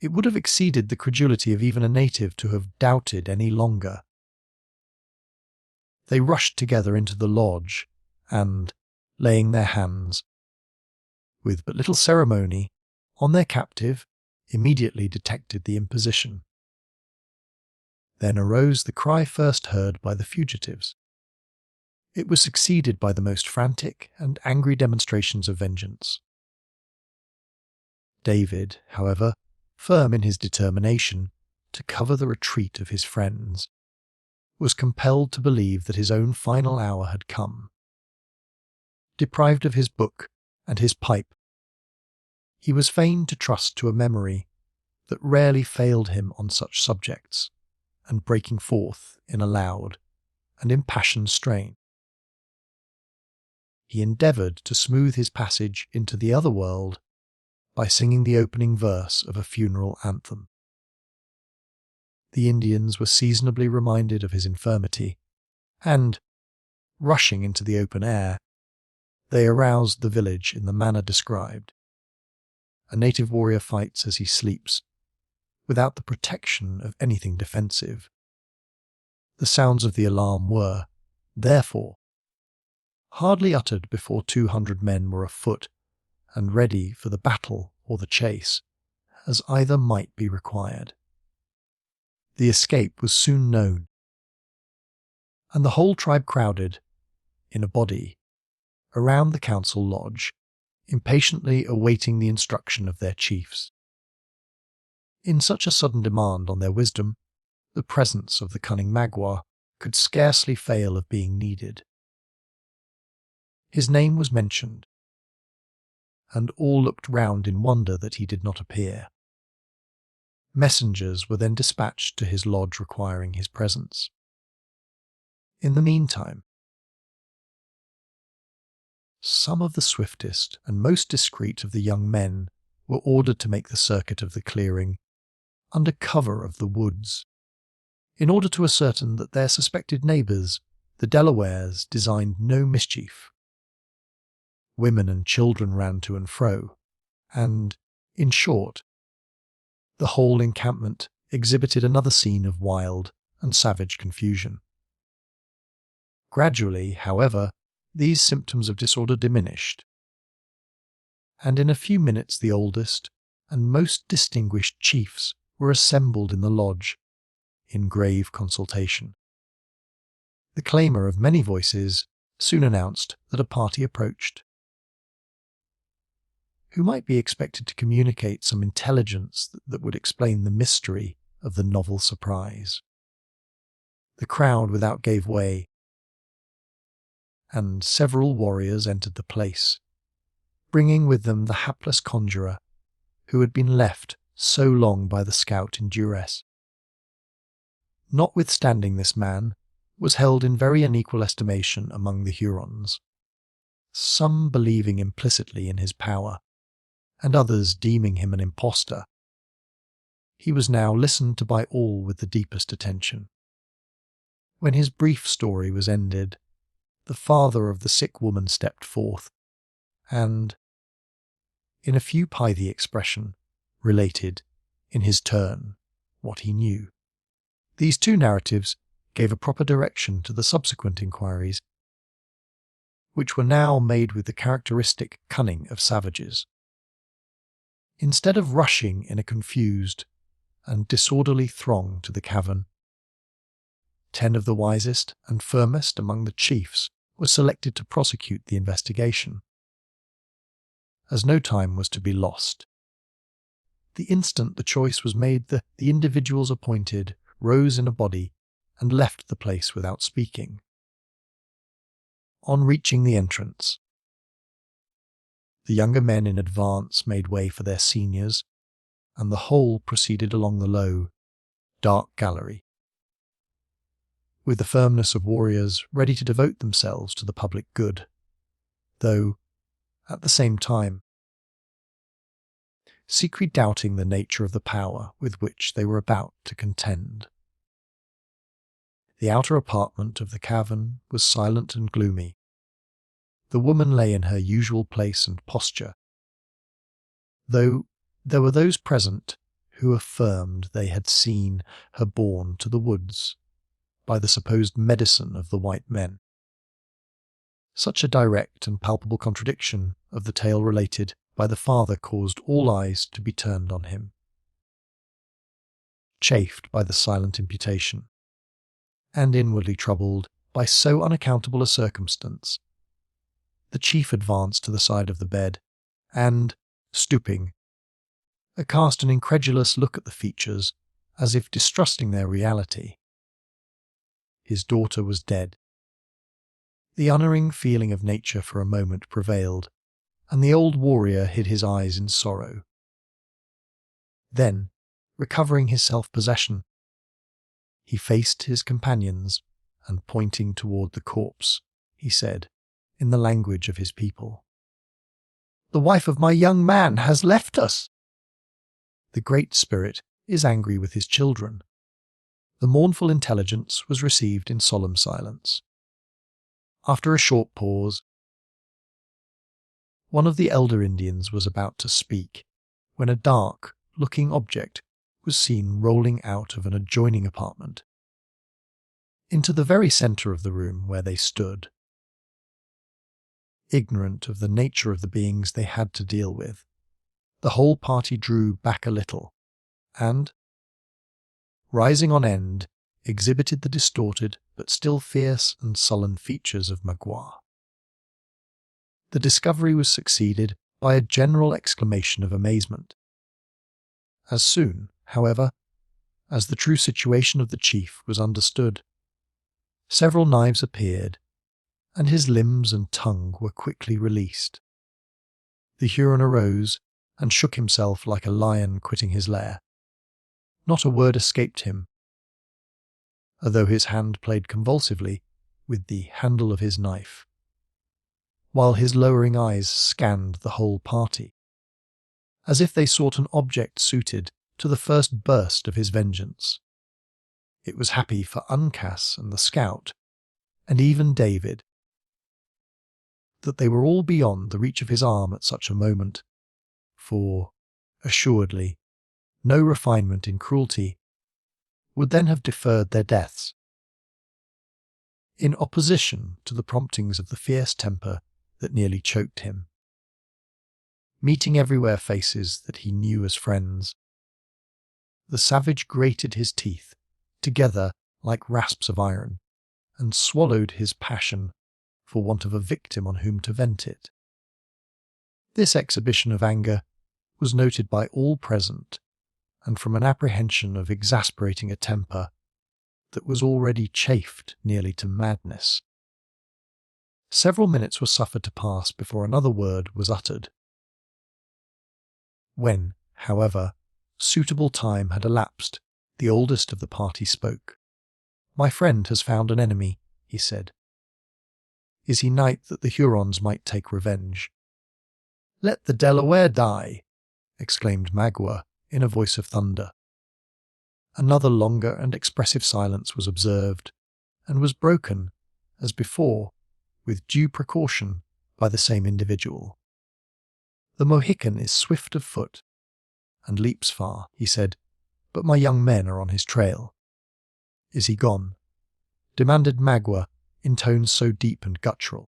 it would have exceeded the credulity of even a native to have doubted any longer. They rushed together into the lodge and, laying their hands, with but little ceremony, on their captive, immediately detected the imposition. Then arose the cry first heard by the fugitives. It was succeeded by the most frantic and angry demonstrations of vengeance. David, however, firm in his determination to cover the retreat of his friends, was compelled to believe that his own final hour had come. Deprived of his book and his pipe, he was fain to trust to a memory that rarely failed him on such subjects, and breaking forth in a loud and impassioned strain, he endeavoured to smooth his passage into the other world by singing the opening verse of a funeral anthem. The Indians were seasonably reminded of his infirmity, and, rushing into the open air, they aroused the village in the manner described. A native warrior fights as he sleeps, without the protection of anything defensive. The sounds of the alarm were, therefore, hardly uttered before 200 men were afoot and ready for the battle or the chase, as either might be required. The escape was soon known, and the whole tribe crowded, in a body, around the council lodge, impatiently awaiting the instruction of their chiefs. In such a sudden demand on their wisdom, the presence of the cunning Magua could scarcely fail of being needed. His name was mentioned, and all looked round in wonder that he did not appear. Messengers were then dispatched to his lodge requiring his presence. In the meantime, some of the swiftest and most discreet of the young men were ordered to make the circuit of the clearing, under cover of the woods, in order to ascertain that their suspected neighbours, the Delawares, designed no mischief. Women and children ran to and fro, and, in short, the whole encampment exhibited another scene of wild and savage confusion. Gradually, however, these symptoms of disorder diminished, and in a few minutes the oldest and most distinguished chiefs were assembled in the lodge, in grave consultation. The clamour of many voices soon announced that a party approached, who might be expected to communicate some intelligence that would explain the mystery of the novel surprise. The crowd without gave way, and several warriors entered the place, bringing with them the hapless conjurer who had been left so long by the scout in duress. Notwithstanding, this man was held in very unequal estimation among the Hurons, some believing implicitly in his power, and others deeming him an impostor. He was now listened to by all with the deepest attention. When his brief story was ended, the father of the sick woman stepped forth and, in a few pithy expression, related, in his turn, what he knew. These two narratives gave a proper direction to the subsequent inquiries, which were now made with the characteristic cunning of savages. Instead of rushing in a confused and disorderly throng to the cavern, 10 of the wisest and firmest among the chiefs were selected to prosecute the investigation. As no time was to be lost, the instant the choice was made, the individuals appointed rose in a body and left the place without speaking. On reaching the entrance, the younger men in advance made way for their seniors, and the whole proceeded along the low, dark gallery, with the firmness of warriors ready to devote themselves to the public good, though, at the same time, secretly doubting the nature of the power with which they were about to contend. The outer apartment of the cavern was silent and gloomy. The woman lay in her usual place and posture, though there were those present who affirmed they had seen her borne to the woods by the supposed medicine of the white men. Such a direct and palpable contradiction of the tale related by the father caused all eyes to be turned on him. Chafed by the silent imputation, and inwardly troubled by so unaccountable a circumstance, the chief advanced to the side of the bed, and, stooping, cast an incredulous look at the features, as if distrusting their reality. His daughter was dead. The unerring feeling of nature for a moment prevailed, and the old warrior hid his eyes in sorrow. Then, recovering his self-possession, he faced his companions, and pointing toward the corpse, he said, in the language of his people, "The wife of my young man has left us. The Great Spirit is angry with his children." The mournful intelligence was received in solemn silence. After a short pause, one of the elder Indians was about to speak, when a dark-looking object was seen rolling out of an adjoining apartment into the very centre of the room where they stood. Ignorant of the nature of the beings they had to deal with, the whole party drew back a little, and, rising on end, exhibited the distorted but still fierce and sullen features of Magua. The discovery was succeeded by a general exclamation of amazement. As soon, however, as the true situation of the chief was understood, several knives appeared, and his limbs and tongue were quickly released. The Huron arose and shook himself like a lion quitting his lair. Not a word escaped him, although his hand played convulsively with the handle of his knife, while his lowering eyes scanned the whole party, as if they sought an object suited to the first burst of his vengeance. It was happy for Uncas and the scout, and even David, that they were all beyond the reach of his arm at such a moment, for, assuredly, no refinement in cruelty would then have deferred their deaths. In opposition to the promptings of the fierce temper that nearly choked him, meeting everywhere faces that he knew as friends, the savage grated his teeth together like rasps of iron, and swallowed his passion for want of a victim on whom to vent it. This exhibition of anger was noted by all present, and from an apprehension of exasperating a temper that was already chafed nearly to madness. Several minutes were suffered to pass before another word was uttered. When, however, suitable time had elapsed, the oldest of the party spoke. "My friend has found an enemy," he said. "Is he night that the Hurons might take revenge?" "Let the Delaware die," exclaimed Magua in a voice of thunder. Another longer and expressive silence was observed, and was broken, as before, with due precaution, by the same individual. "The Mohican is swift of foot, and leaps far," he said, "but my young men are on his trail." "Is he gone?" demanded Magua in tones so deep and guttural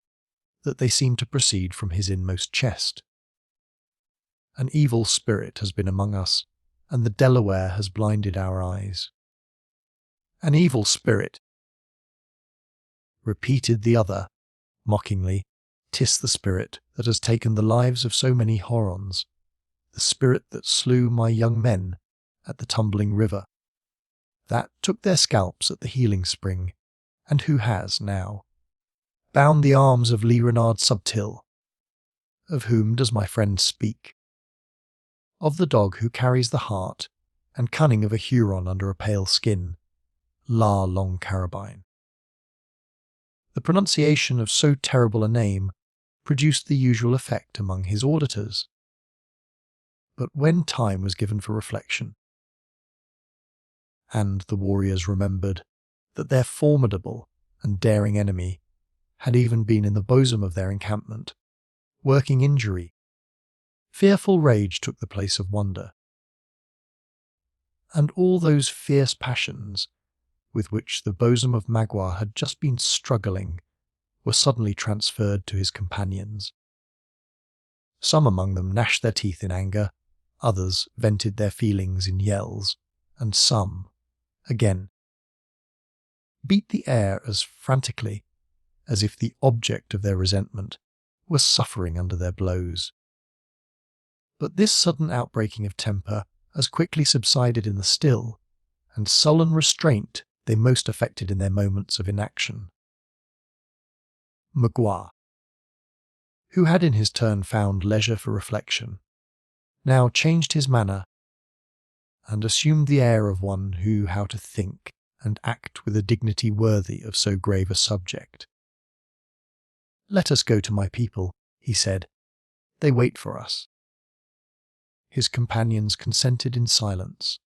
that they seemed to proceed from his inmost chest. "An evil spirit has been among us, and the Delaware has blinded our eyes." "An evil spirit," repeated the other, mockingly. "'Tis the spirit that has taken the lives of so many Hurons, the spirit that slew my young men at the tumbling river, that took their scalps at the healing spring, and who has now bound the arms of Lee Renard Subtil. Of whom does my friend speak? Of the dog who carries the heart and cunning of a Huron under a pale skin, La Long Carabine." The pronunciation of so terrible a name produced the usual effect among his auditors. But when time was given for reflection, and the warriors remembered that their formidable and daring enemy had even been in the bosom of their encampment, working injury, fearful rage took the place of wonder. And all those fierce passions with which the bosom of Magua had just been struggling were suddenly transferred to his companions. Some among them gnashed their teeth in anger, others vented their feelings in yells, and some, again, beat the air as frantically as if the object of their resentment were suffering under their blows. But this sudden outbreaking of temper as quickly subsided in the still and sullen restraint they most affected in their moments of inaction. Magua, who had in his turn found leisure for reflection, now changed his manner and assumed the air of one who knew how to think and act with a dignity worthy of so grave a subject. "Let us go to my people," he said. "They wait for us." His companions consented in silence,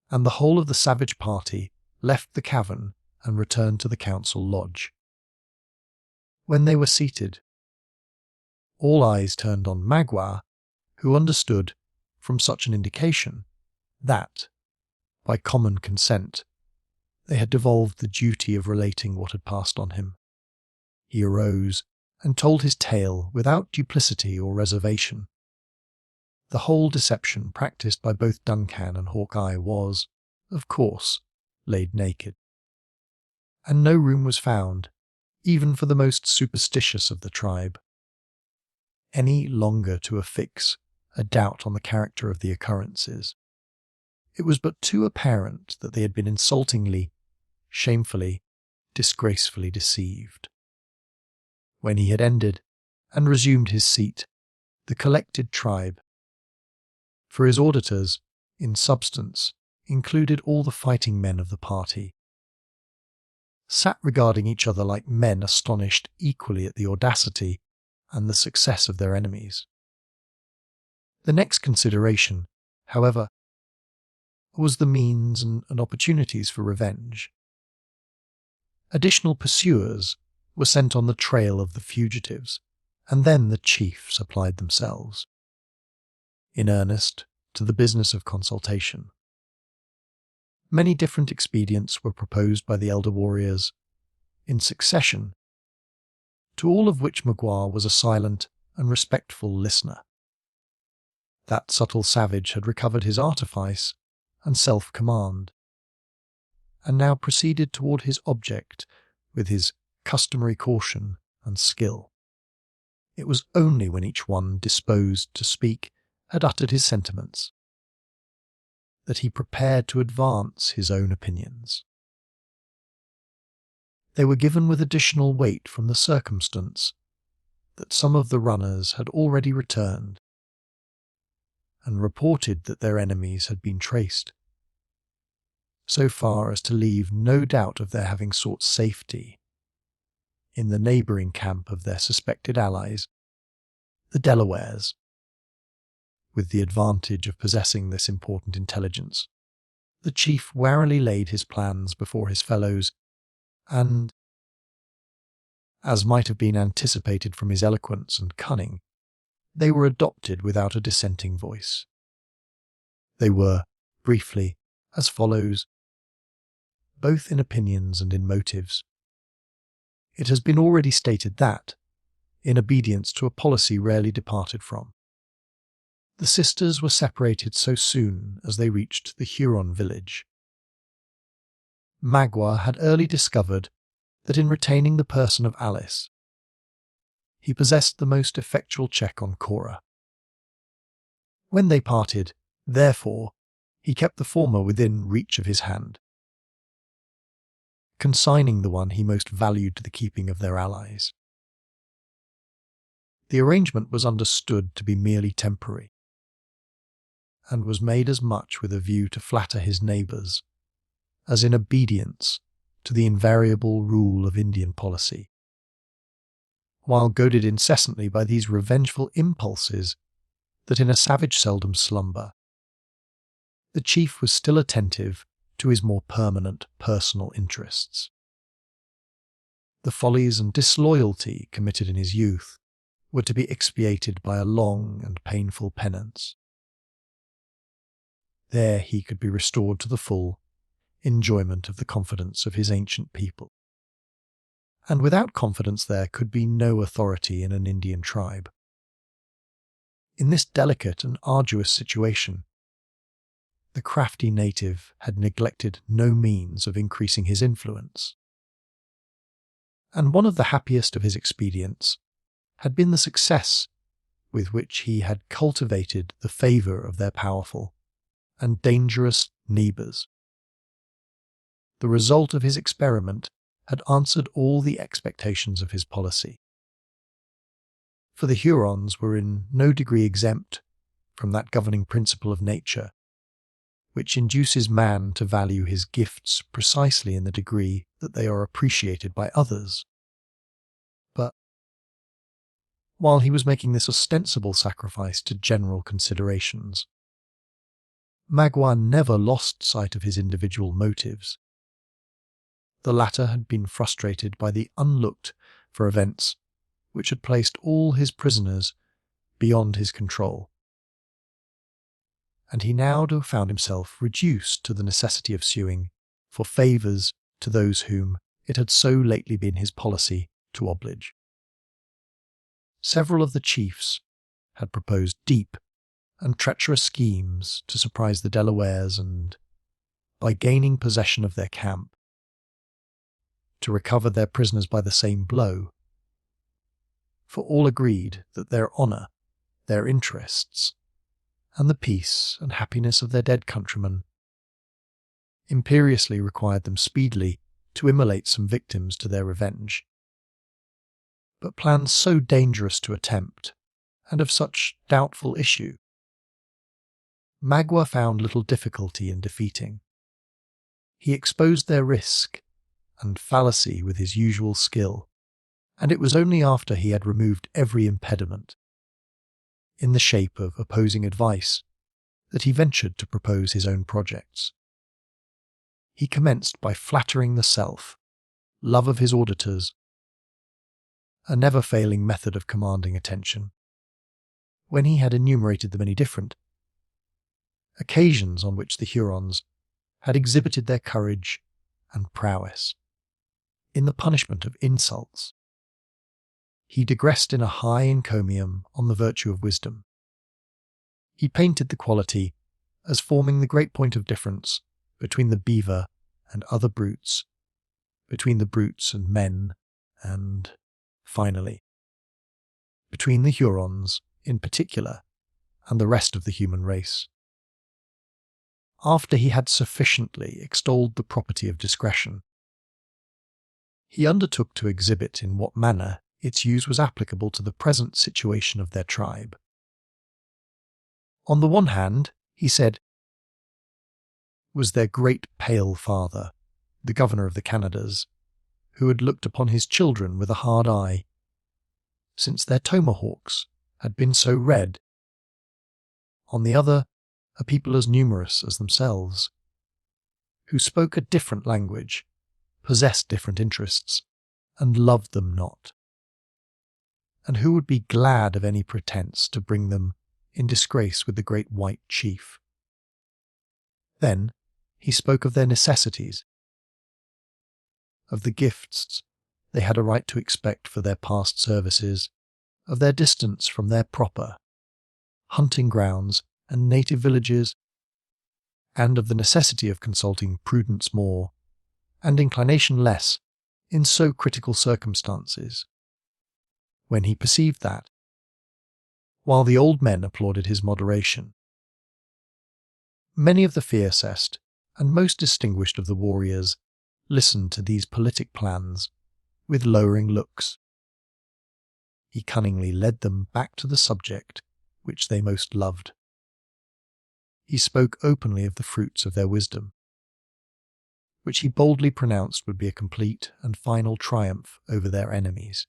and the whole of the savage party left the cavern and returned to the council lodge. When they were seated, all eyes turned on Magua, who understood, from such an indication, that, by common consent, they had devolved the duty of relating what had passed on him. He arose and told his tale without duplicity or reservation. The whole deception practised by both Duncan and Hawkeye was, of course, laid naked, and no room was found, even for the most superstitious of the tribe, any longer to affix a doubt on the character of the occurrences. It was but too apparent that they had been insultingly, shamefully, disgracefully deceived. When he had ended and resumed his seat, the collected tribe, for his auditors, in substance, included all the fighting men of the party, sat regarding each other like men astonished equally at the audacity and the success of their enemies. The next consideration, however, was the means and opportunities for revenge. Additional pursuers were sent on the trail of the fugitives, and then the chiefs applied themselves, in earnest, to the business of consultation. Many different expedients were proposed by the elder warriors, in succession, to all of which Magua was a silent and respectful listener. That subtle savage had recovered his artifice and self-command, and now proceeded toward his object with his customary caution and skill. It was only when each one disposed to speak had uttered his sentiments that he prepared to advance his own opinions. They were given with additional weight from the circumstance that some of the runners had already returned and reported that their enemies had been traced, so far as to leave no doubt of their having sought safety in the neighbouring camp of their suspected allies, the Delawares, with the advantage of possessing this important intelligence. The chief warily laid his plans before his fellows, and, as might have been anticipated from his eloquence and cunning, they were adopted without a dissenting voice. They were, briefly, as follows, both in opinions and in motives. It has been already stated that, in obedience to a policy rarely departed from, the sisters were separated so soon as they reached the Huron village. Magua had early discovered that in retaining the person of Alice, he possessed the most effectual check on Cora. When they parted, therefore, he kept the former within reach of his hand, consigning the one he most valued to the keeping of their allies. The arrangement was understood to be merely temporary, and was made as much with a view to flatter his neighbours as in obedience to the invariable rule of Indian policy. While goaded incessantly by these revengeful impulses that in a savage seldom slumber, the chief was still attentive to his more permanent personal interests. The follies and disloyalty committed in his youth were to be expiated by a long and painful penance. There he could be restored to the full enjoyment of the confidence of his ancient people. And without confidence there could be no authority in an Indian tribe. In this delicate and arduous situation, the crafty native had neglected no means of increasing his influence. And one of the happiest of his expedients had been the success with which he had cultivated the favour of their powerful and dangerous neighbours. The result of his experiment had answered all the expectations of his policy. For the Hurons were in no degree exempt from that governing principle of nature, which induces man to value his gifts precisely in the degree that they are appreciated by others. But, while he was making this ostensible sacrifice to general considerations, Magua never lost sight of his individual motives. The latter had been frustrated by the unlooked-for events which had placed all his prisoners beyond his control, and he now found himself reduced to the necessity of suing for favours to those whom it had so lately been his policy to oblige. Several of the chiefs had proposed deep and treacherous schemes to surprise the Delawares and, by gaining possession of their camp, to recover their prisoners by the same blow, for all agreed that their honour, their interests, and the peace and happiness of their dead countrymen imperiously required them speedily to immolate some victims to their revenge. But plans so dangerous to attempt, and of such doubtful issue, Magua found little difficulty in defeating. He exposed their risk and fallacy with his usual skill, and it was only after he had removed every impediment, in the shape of opposing advice, that he ventured to propose his own projects. He commenced by flattering the self, love of his auditors, a never-failing method of commanding attention. When he had enumerated the many different occasions on which the Hurons had exhibited their courage and prowess in the punishment of insults, he digressed in a high encomium on the virtue of wisdom. He painted the quality as forming the great point of difference between the beaver and other brutes, between the brutes and men, and, finally, between the Hurons in particular and the rest of the human race. After he had sufficiently extolled the property of discretion, he undertook to exhibit in what manner its use was applicable to the present situation of their tribe. On the one hand, he said, was their great pale father, the governor of the Canadas, who had looked upon his children with a hard eye, since their tomahawks had been so red. On the other, a people as numerous as themselves, who spoke a different language, possessed different interests, and loved them not, and who would be glad of any pretence to bring them in disgrace with the great white chief. Then he spoke of their necessities, of the gifts they had a right to expect for their past services, of their distance from their proper hunting grounds and native villages, and of the necessity of consulting prudence more, and inclination less, in so critical circumstances. When he perceived that, while the old men applauded his moderation, many of the fiercest and most distinguished of the warriors listened to these politic plans with lowering looks, he cunningly led them back to the subject which they most loved. He spoke openly of the fruits of their wisdom, which he boldly pronounced would be a complete and final triumph over their enemies.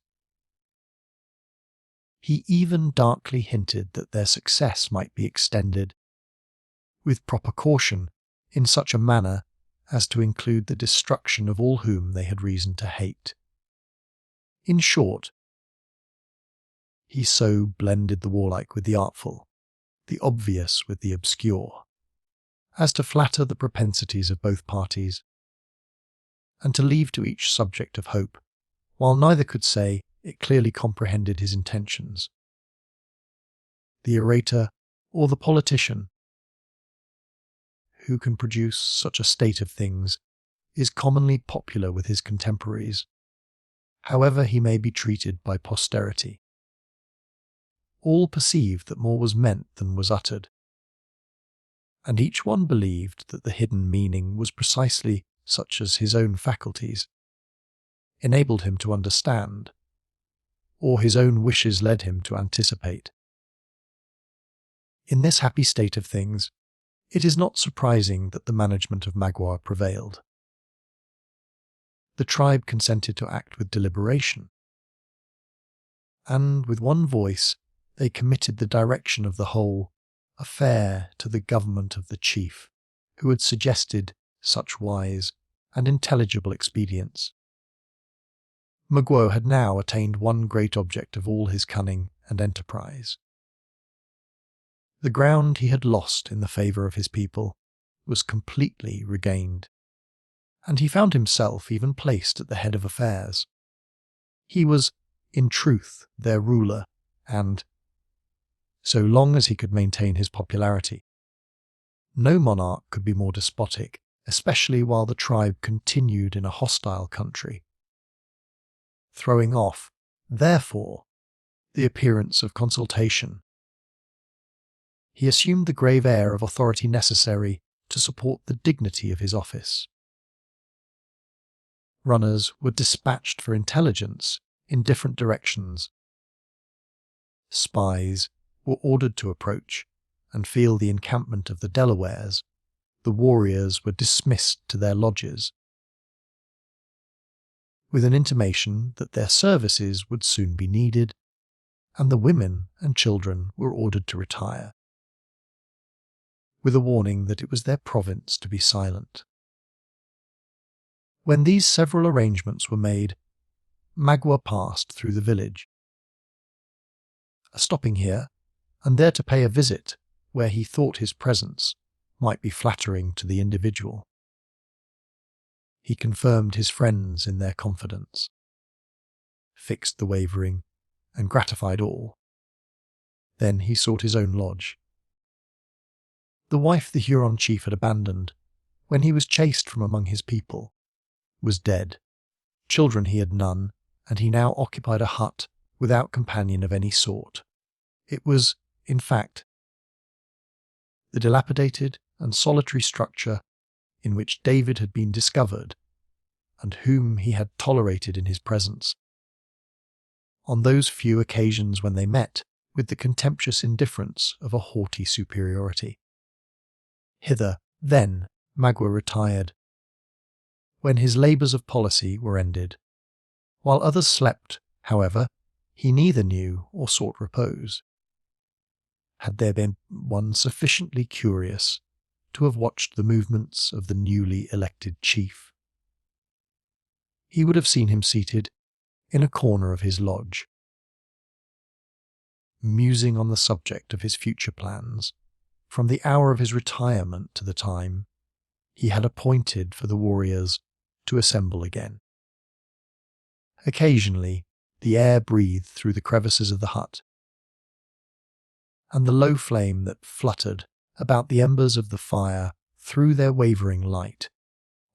He even darkly hinted that their success might be extended, with proper caution, in such a manner as to include the destruction of all whom they had reason to hate. In short, he so blended the warlike with the artful, the obvious with the obscure, as to flatter the propensities of both parties, and to leave to each subject of hope, while neither could say it clearly comprehended his intentions. The orator or the politician, who can produce such a state of things, is commonly popular with his contemporaries, however he may be treated by posterity. All perceived that more was meant than was uttered, and each one believed that the hidden meaning was precisely such as his own faculties enabled him to understand, or his own wishes led him to anticipate. In this happy state of things, it is not surprising that the management of Magua prevailed. The tribe consented to act with deliberation, and with one voice they committed the direction of the whole affair to the government of the chief, who had suggested such wise and intelligible expedients. Magua had now attained one great object of all his cunning and enterprise. The ground he had lost in the favour of his people was completely regained, and he found himself even placed at the head of affairs. He was, in truth, their ruler, and, so long as he could maintain his popularity, no monarch could be more despotic, especially while the tribe continued in a hostile country. Throwing off, therefore, the appearance of consultation, he assumed the grave air of authority necessary to support the dignity of his office. Runners were dispatched for intelligence in different directions. Spies were ordered to approach and feel the encampment of the Delawares. The warriors were dismissed to their lodges, with an intimation that their services would soon be needed, and the women and children were ordered to retire, with a warning that it was their province to be silent. When these several arrangements were made, Magua passed through the village, stopping here and there to pay a visit where he thought his presence might be flattering to the individual. He confirmed his friends in their confidence, fixed the wavering, and gratified all. Then he sought his own lodge. The wife the Huron chief had abandoned, when he was chased from among his people, was dead. Children he had none, and he now occupied a hut without companion of any sort. It was, in fact, the dilapidated and solitary structure in which David had been discovered, and whom he had tolerated in his presence, on those few occasions when they met with the contemptuous indifference of a haughty superiority. Hither, then, Magua retired, when his labours of policy were ended. While others slept, however, he neither knew or sought repose. Had there been one sufficiently curious to have watched the movements of the newly elected chief. He would have seen him seated in a corner of his lodge, musing on the subject of his future plans, from the hour of his retirement to the time he had appointed for the warriors to assemble again. Occasionally, the air breathed through the crevices of the hut, and the low flame that fluttered about the embers of the fire threw their wavering light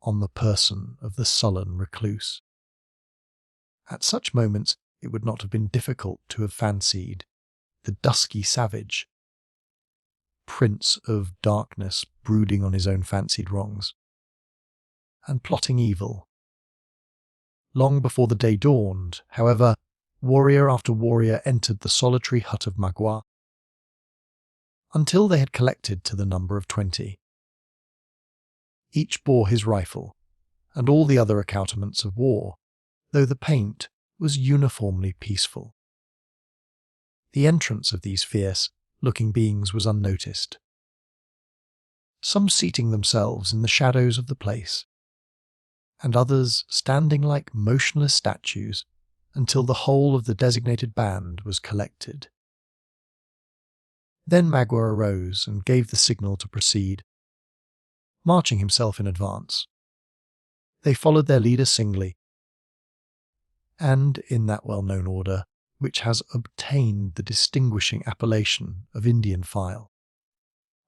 on the person of the sullen recluse. At such moments it would not have been difficult to have fancied the dusky savage, prince of darkness, brooding on his own fancied wrongs, and plotting evil. Long before the day dawned, however, warrior after warrior entered the solitary hut of Magua, until they had collected to the number of 20. Each bore his rifle, and all the other accoutrements of war, though the paint was uniformly peaceful. The entrance of these fierce-looking beings was unnoticed, some seating themselves in the shadows of the place, and others standing like motionless statues until the whole of the designated band was collected. Then Magua arose and gave the signal to proceed, marching himself in advance. They followed their leader singly, and in that well-known order which has obtained the distinguishing appellation of Indian file.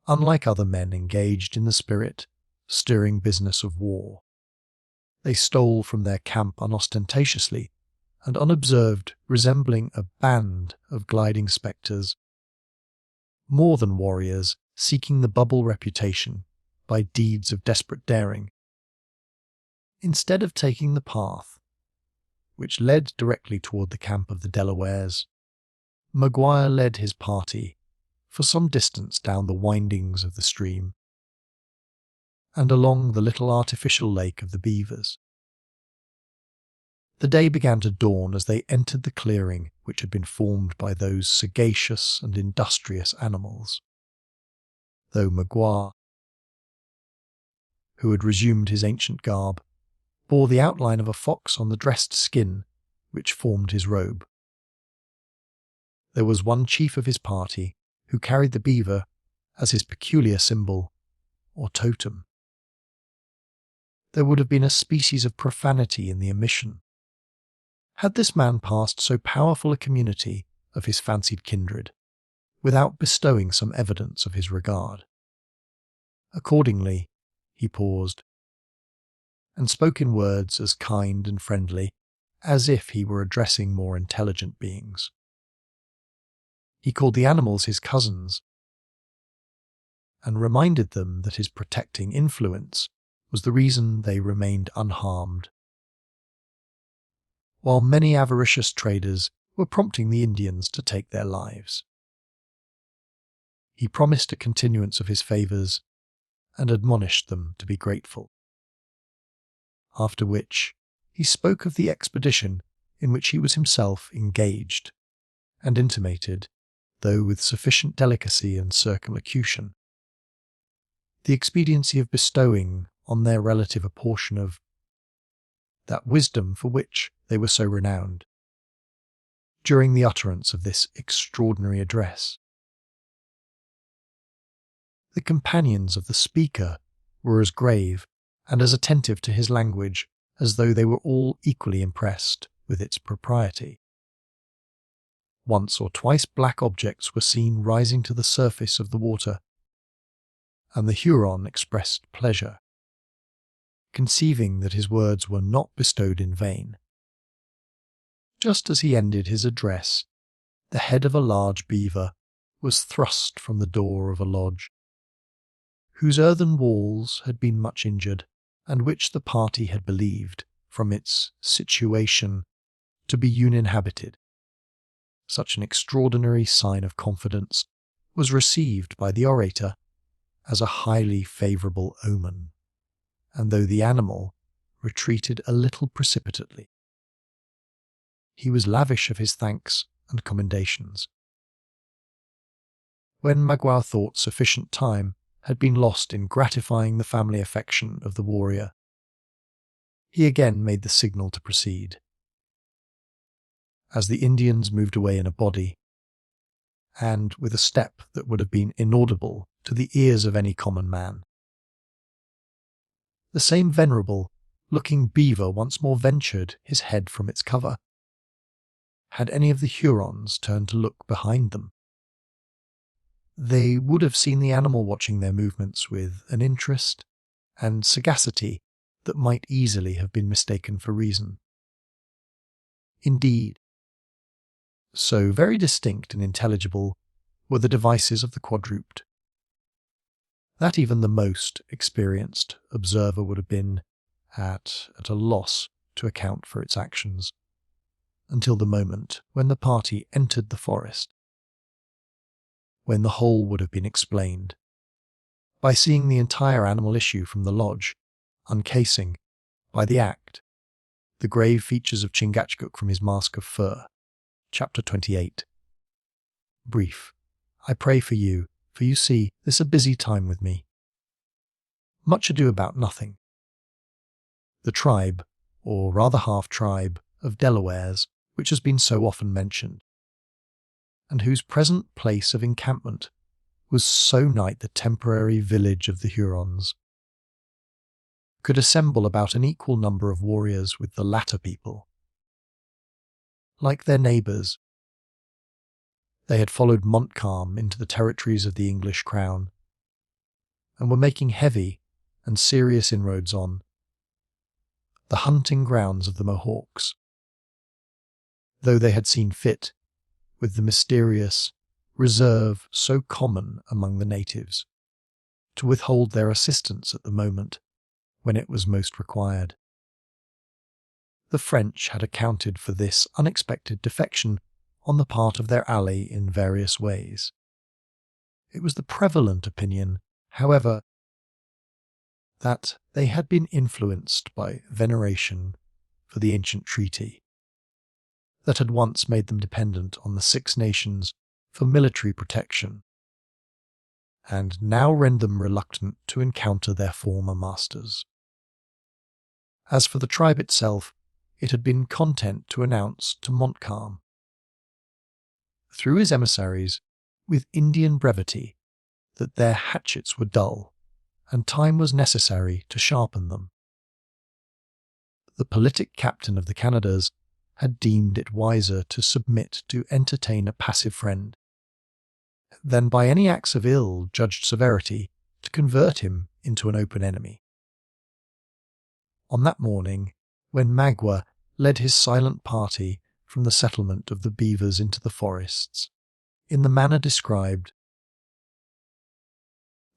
Unlike other men engaged in the spirit, stirring business of war, they stole from their camp unostentatiously and unobserved, resembling a band of gliding spectres, more than warriors seeking the bubble reputation by deeds of desperate daring. Instead of taking the path which led directly toward the camp of the Delawares, Maguire led his party for some distance down the windings of the stream and along the little artificial lake of the beavers. The day began to dawn as they entered the clearing which had been formed by those sagacious and industrious animals, though Magua, who had resumed his ancient garb, bore the outline of a fox on the dressed skin which formed his robe. There was one chief of his party who carried the beaver as his peculiar symbol or totem. There would have been a species of profanity in the omission, had this man passed so powerful a community of his fancied kindred, without bestowing some evidence of his regard. Accordingly, he paused, and spoke in words as kind and friendly as if he were addressing more intelligent beings. He called the animals his cousins, and reminded them that his protecting influence was the reason they remained unharmed, while many avaricious traders were prompting the Indians to take their lives. He promised a continuance of his favours and admonished them to be grateful. After which, he spoke of the expedition in which he was himself engaged, and intimated, though with sufficient delicacy and circumlocution, the expediency of bestowing on their relative a portion of that wisdom for which they were so renowned. During the utterance of this extraordinary address, the companions of the speaker were as grave and as attentive to his language as though they were all equally impressed with its propriety. Once or twice black objects were seen rising to the surface of the water, and the Huron expressed pleasure, conceiving that his words were not bestowed in vain. Just as he ended his address, the head of a large beaver was thrust from the door of a lodge, whose earthen walls had been much injured, and which the party had believed, from its situation, to be uninhabited. Such an extraordinary sign of confidence was received by the orator as a highly favourable omen, and though the animal retreated a little precipitately, he was lavish of his thanks and commendations. When Magua thought sufficient time had been lost in gratifying the family affection of the warrior. He again made the signal to proceed. As the Indians moved away in a body, and with a step that would have been inaudible to the ears of any common man, the same venerable-looking beaver once more ventured his head from its cover. Had any of the Hurons turned to look behind them, they would have seen the animal watching their movements with an interest and sagacity that might easily have been mistaken for reason. Indeed, so very distinct and intelligible were the devices of the quadruped, that even the most experienced observer would have been at a loss to account for its actions, until the moment when the party entered the forest, when the whole would have been explained, by seeing the entire animal issue from the lodge, uncasing, by the act, the grave features of Chingachgook from his mask of fur. Chapter 28. Brief. I pray for you see, this a busy time with me. Much ado about nothing. The tribe, or rather half-tribe, of Delawares, which has been so often mentioned, and whose present place of encampment was so nigh the temporary village of the Hurons, could assemble about an equal number of warriors with the latter people. Like their neighbours, they had followed Montcalm into the territories of the English crown, and were making heavy and serious inroads on the hunting grounds of the Mohawks, though they had seen fit, with the mysterious reserve so common among the natives, to withhold their assistance at the moment when it was most required. The French had accounted for this unexpected defection on the part of their ally in various ways. It was the prevalent opinion, however, that they had been influenced by veneration for the ancient treaty that had once made them dependent on the Six Nations for military protection, and now rendered them reluctant to encounter their former masters. As for the tribe itself, it had been content to announce to Montcalm, through his emissaries, with Indian brevity, that their hatchets were dull, and time was necessary to sharpen them. The politic captain of the Canadas had deemed it wiser to submit to entertain a passive friend, than by any acts of ill-judged severity to convert him into an open enemy. On that morning, when Magua led his silent party from the settlement of the beavers into the forests, in the manner described,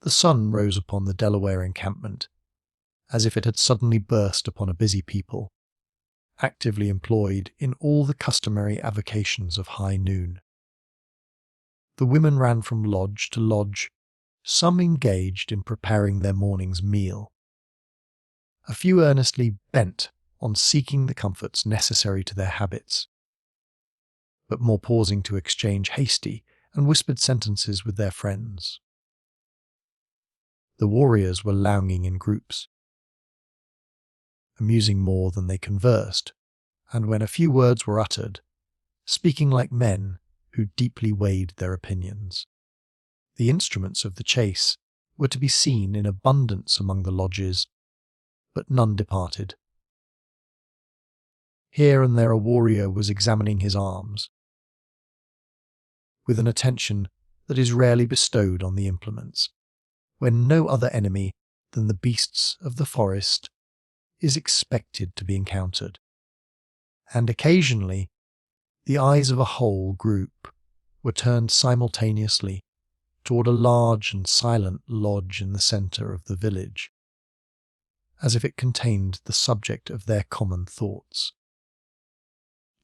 the sun rose upon the Delaware encampment, as if it had suddenly burst upon a busy people, actively employed in all the customary avocations of high noon. The women ran from lodge to lodge, some engaged in preparing their morning's meal, a few earnestly bent on seeking the comforts necessary to their habits, but more pausing to exchange hasty and whispered sentences with their friends. The warriors were lounging in groups, amusing more than they conversed, and when a few words were uttered, speaking like men who deeply weighed their opinions. The instruments of the chase were to be seen in abundance among the lodges, but none departed. Here and there a warrior was examining his arms, with an attention that is rarely bestowed on the implements, when no other enemy than the beasts of the forest is expected to be encountered, and occasionally the eyes of a whole group were turned simultaneously toward a large and silent lodge in the centre of the village, as if it contained the subject of their common thoughts.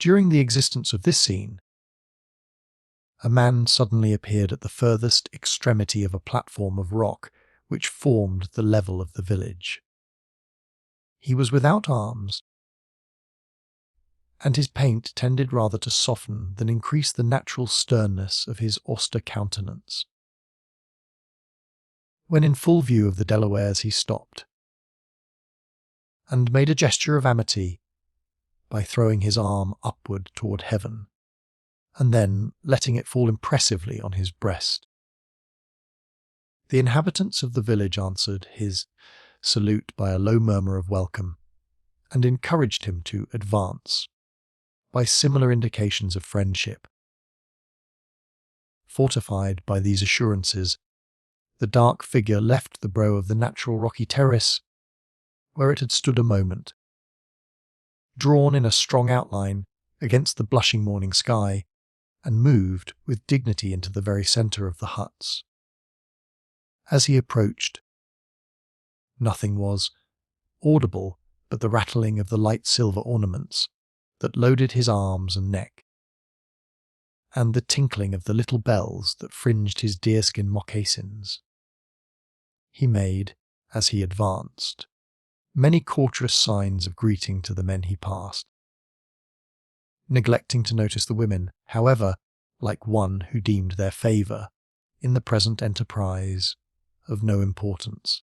During the existence of this scene, a man suddenly appeared at the furthest extremity of a platform of rock which formed the level of the village. He was without arms, and his paint tended rather to soften than increase the natural sternness of his austere countenance. When in full view of the Delawares, he stopped and made a gesture of amity by throwing his arm upward toward heaven, and then letting it fall impressively on his breast. The inhabitants of the village answered his salute by a low murmur of welcome, and encouraged him to advance by similar indications of friendship. Fortified by these assurances, the dark figure left the brow of the natural rocky terrace where it had stood a moment, drawn in a strong outline against the blushing morning sky, and moved with dignity into the very centre of the huts. As he approached, nothing was audible but the rattling of the light silver ornaments that loaded his arms and neck, and the tinkling of the little bells that fringed his deerskin moccasins. He made, as he advanced, many courteous signs of greeting to the men he passed, neglecting to notice the women, however, like one who deemed their favour in the present enterprise of no importance.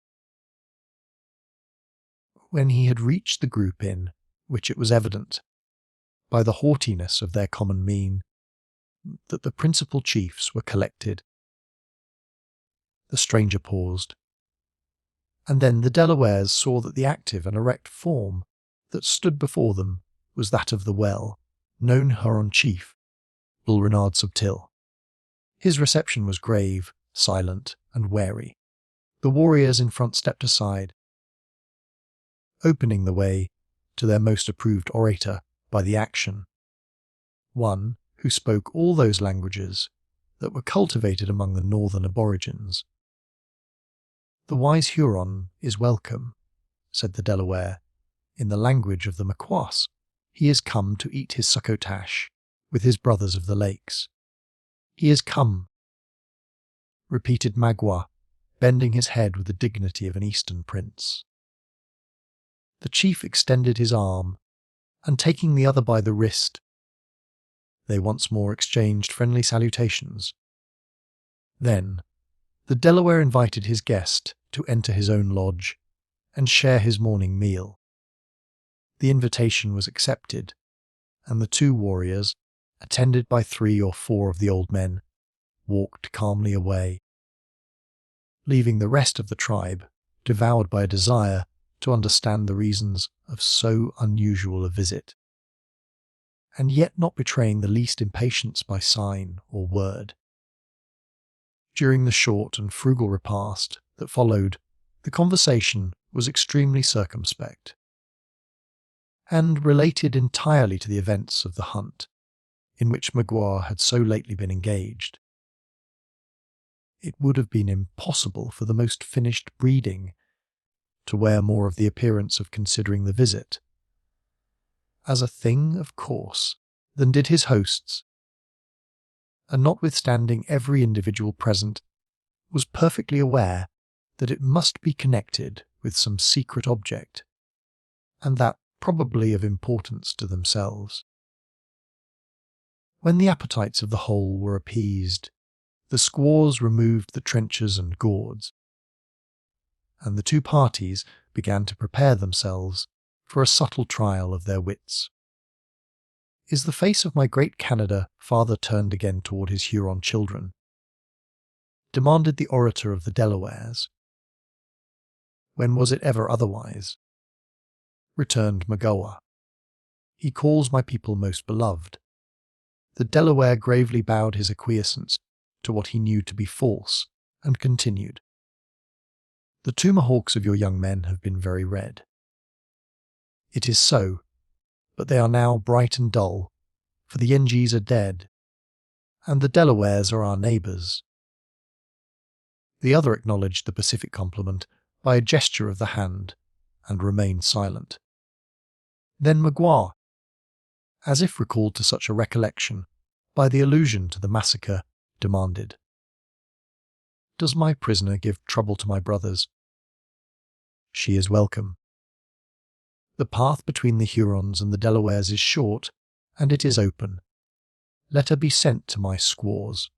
When he had reached the group in which it was evident, by the haughtiness of their common mien, that the principal chiefs were collected, the stranger paused, and then the Delawares saw that the active and erect form that stood before them was that of the well-known Huron chief, Bull Renard Subtil. His reception was grave, silent, and wary. The warriors in front stepped aside, opening the way to their most approved orator by the action, one who spoke all those languages that were cultivated among the northern aborigines. "The wise Huron is welcome," said the Delaware, in the language of the Maquas. "He is come to eat his succotash with his brothers of the lakes." "He is come," repeated Magua, bending his head with the dignity of an eastern prince. The chief extended his arm, and taking the other by the wrist, they once more exchanged friendly salutations. Then the Delaware invited his guest to enter his own lodge and share his morning meal. The invitation was accepted, and the two warriors, attended by 3 or 4 of the old men, walked calmly away, leaving the rest of the tribe devoured by a desire to understand the reasons of so unusual a visit, and yet not betraying the least impatience by sign or word. During the short and frugal repast that followed, the conversation was extremely circumspect, and related entirely to the events of the hunt in which Magua had so lately been engaged. It would have been impossible for the most finished breeding to wear more of the appearance of considering the visit as a thing of course than did his hosts, and notwithstanding every individual present was perfectly aware that it must be connected with some secret object, and that probably of importance to themselves. When the appetites of the whole were appeased, the squaws removed the trenchers and gourds, and the two parties began to prepare themselves for a subtle trial of their wits. "Is the face of my great Canada farther turned again toward his Huron children?" demanded the orator of the Delawares. "When was it ever otherwise?" returned Magua. "He calls my people most beloved." The Delaware gravely bowed his acquiescence to what he knew to be false, and continued, "The tomahawks of your young men have been very red." "It is so, but they are now bright and dull, for the Yengeese are dead, and the Delawares are our neighbours." The other acknowledged the pacific compliment by a gesture of the hand, and remained silent. Then Magua, as if recalled to such a recollection by the allusion to the massacre, demanded, "Does my prisoner give trouble to my brothers?" "She is welcome. The path between the Hurons and the Delawares is short, and it is open. Let her be sent to my squaws,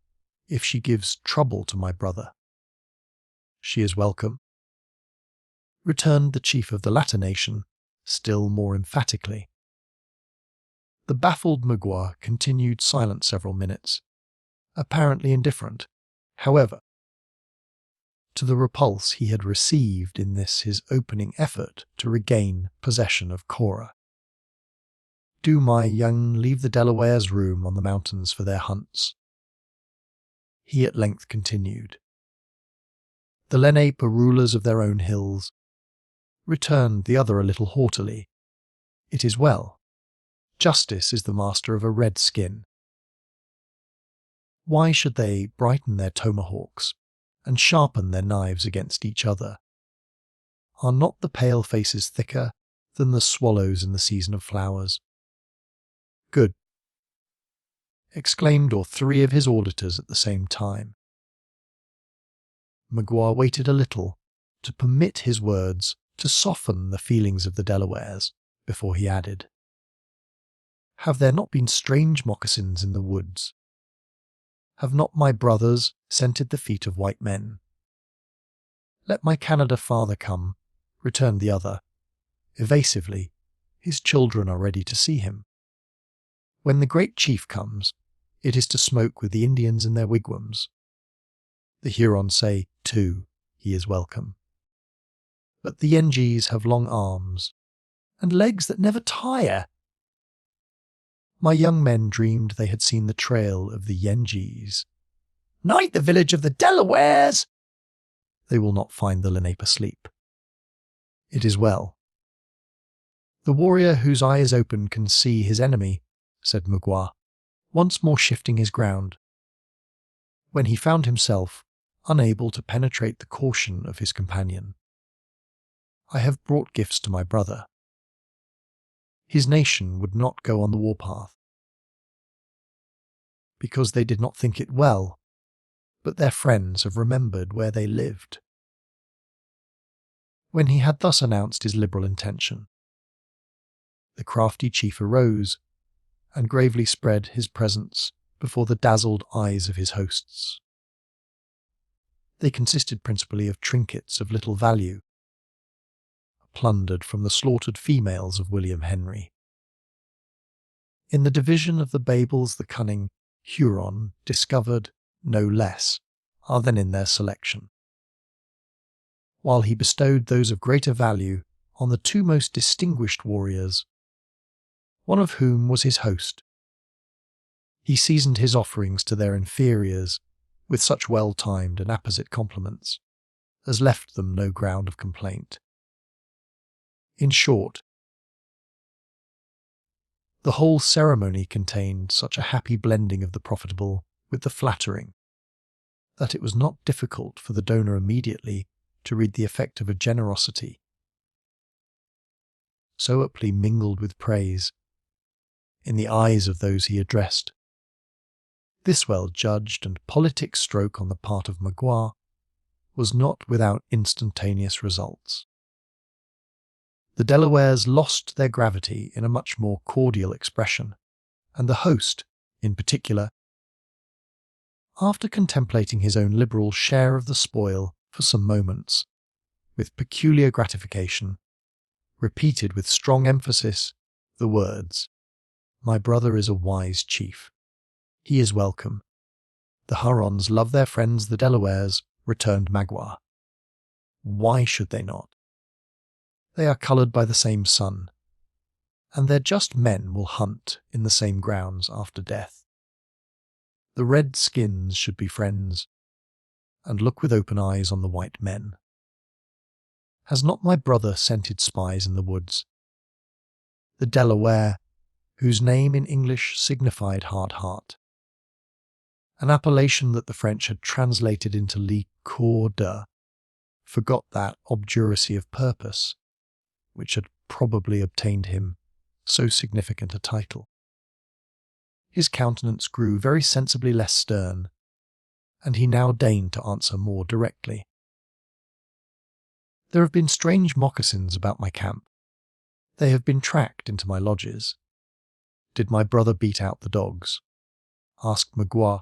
if she gives trouble to my brother." She is welcome," returned the chief of the latter nation, still more emphatically. The baffled Magua continued silent several minutes, apparently indifferent, however, to the repulse he had received in this his opening effort to regain possession of Cora. "Do my young leave the Delawares room on the mountains for their hunts?" he at length continued. "The Lenape are rulers of their own hills," returned the other a little haughtily. "It is well. Justice is the master of a red skin. Why should they brighten their tomahawks and sharpen their knives against each other? Are not the pale faces thicker than the swallows in the season of flowers?" "Good," exclaimed all three of his auditors at the same time. Magua waited a little to permit his words to soften the feelings of the Delawares before he added, "Have there not been strange moccasins in the woods? Have not my brothers scented the feet of white men?" "Let my Canada father come," returned the other, evasively. "His children are ready to see him. When the great chief comes, it is to smoke with the Indians in their wigwams. The Hurons say, too, he is welcome. But the Yengeese have long arms, and legs that never tire. My young men dreamed they had seen the trail of the Yengeese. Night the village of the Delawares! They will not find the Lenape asleep. It is well. The warrior whose eye is open can see his enemy, said Magua, once more shifting his ground. When he found himself unable to penetrate the caution of his companion. I have brought gifts to my brother. His nation would not go on the warpath, because they did not think it well, but their friends have remembered where they lived. When he had thus announced his liberal intention, the crafty chief arose and gravely spread his presents before the dazzled eyes of his hosts. They consisted principally of trinkets of little value, plundered from the slaughtered females of William Henry. In the division of the Babels the cunning Huron discovered no less are than in their selection, while he bestowed those of greater value on the two most distinguished warriors, one of whom was his host. He seasoned his offerings to their inferiors with such well-timed and apposite compliments as left them no ground of complaint. In short, the whole ceremony contained such a happy blending of the profitable with the flattering that it was not difficult for the donor immediately to read the effect of a generosity so aptly mingled with praise in the eyes of those he addressed. This well-judged and politic stroke on the part of Magua was not without instantaneous results. The Delawares lost their gravity in a much more cordial expression, and the host, in particular, after contemplating his own liberal share of the spoil for some moments, with peculiar gratification, repeated with strong emphasis the words, "My brother is a wise chief. He is welcome. The Hurons love their friends the Delawares," returned Magua. "Why should they not? They are coloured by the same sun, and their just men will hunt in the same grounds after death. The red skins should be friends, and look with open eyes on the white men. Has not my brother scented spies in the woods? The Delaware, whose name in English signified hard heart, an appellation that the French had translated into liqueur de, forgot that obduracy of purpose which had probably obtained him so significant a title. His countenance grew very sensibly less stern, and he now deigned to answer more directly. There have been strange moccasins about my camp. They have been tracked into my lodges. Did my brother beat out the dogs? Asked Magua.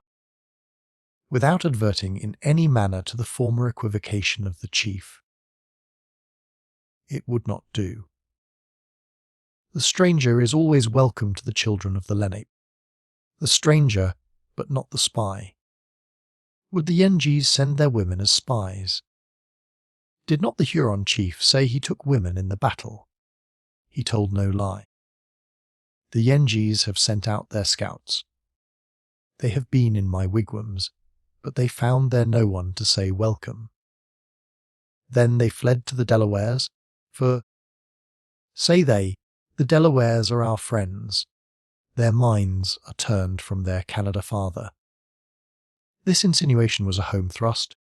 without adverting in any manner to the former equivocation of the chief. It would not do. The stranger is always welcome to the children of the Lenape. The stranger, but not the spy. Would the Yengeese send their women as spies? Did not the Huron chief say he took women in the battle? He told no lie. The Yengeese have sent out their scouts. They have been in my wigwams, but they found there no one to say welcome. Then they fled to the Delawares, for, say they, the Delawares are our friends. Their minds are turned from their Canada father. This insinuation was a home thrust,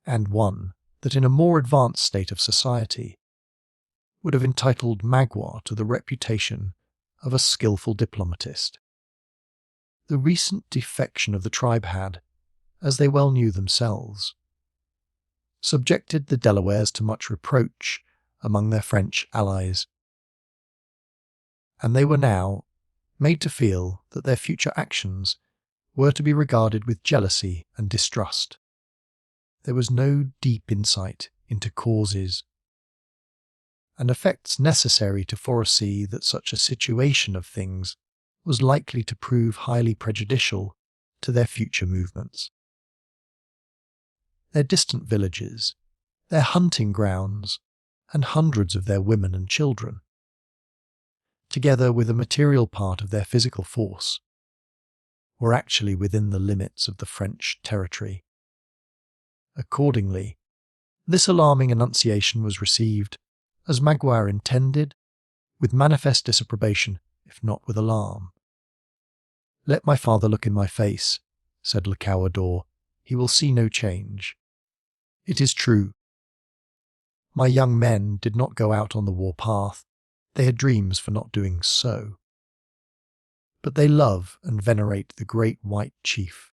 and one that in a more advanced state of society would have entitled Magua to the reputation of a skilful diplomatist. The recent defection of the tribe had, as they well knew themselves, subjected the Delawares to much reproach among their French allies, and they were now made to feel that their future actions were to be regarded with jealousy and distrust. There was no deep insight into causes and effects necessary to foresee that such a situation of things was likely to prove highly prejudicial to their future movements. Their distant villages, their hunting grounds, and hundreds of their women and children, together with a material part of their physical force, were actually within the limits of the French territory. Accordingly, this alarming annunciation was received, as Magua intended, with manifest disapprobation, if not with alarm. "Let my father look in my face," said Le Cauador. "He will see no change. It is true. My young men did not go out on the war path. They had dreams for not doing so. But they love and venerate the great white chief.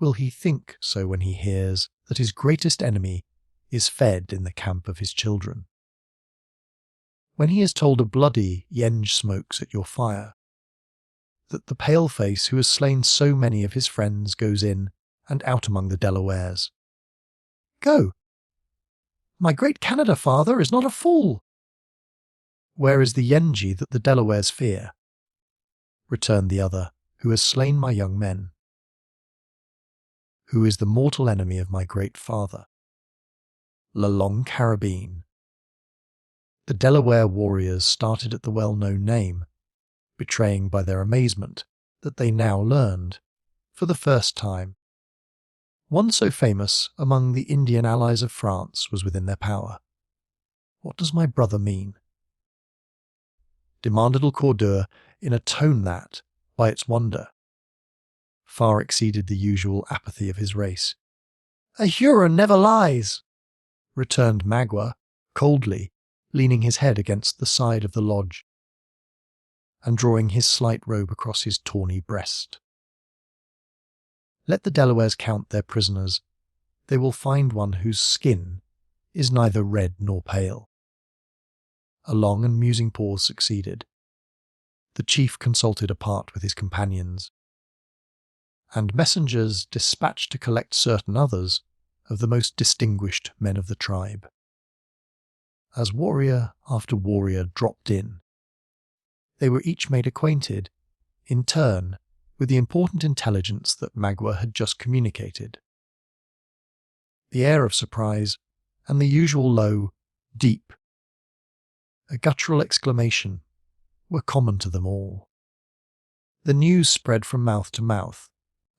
Will he think so when he hears that his greatest enemy is fed in the camp of his children? When he is told a bloody Yenge smokes at your fire, that the paleface who has slain so many of his friends goes in and out among the Delawares? Go! My great Canada father is not a fool. Where is the Yenge that the Delawares fear? Returned the other, who has slain my young men. Who is the mortal enemy of my great father? La Longue Carabine. The Delaware warriors started at the well-known name, betraying by their amazement that they now learned, for the first time, one so famous among the Indian allies of France was within their power. What does my brother mean? Demanded Le Cordeur in a tone that, by its wonder, far exceeded the usual apathy of his race. "A Huron never lies," returned Magua, coldly, leaning his head against the side of the lodge, and drawing his slight robe across his tawny breast. Let the Delawares count their prisoners. They will find one whose skin is neither red nor pale. A long and musing pause succeeded. The chief consulted apart with his companions, and messengers dispatched to collect certain others of the most distinguished men of the tribe. As warrior after warrior dropped in, they were each made acquainted, in turn, with the important intelligence that Magua had just communicated. The air of surprise, and the usual low, deep, a guttural exclamation, were common to them all. The news spread from mouth to mouth,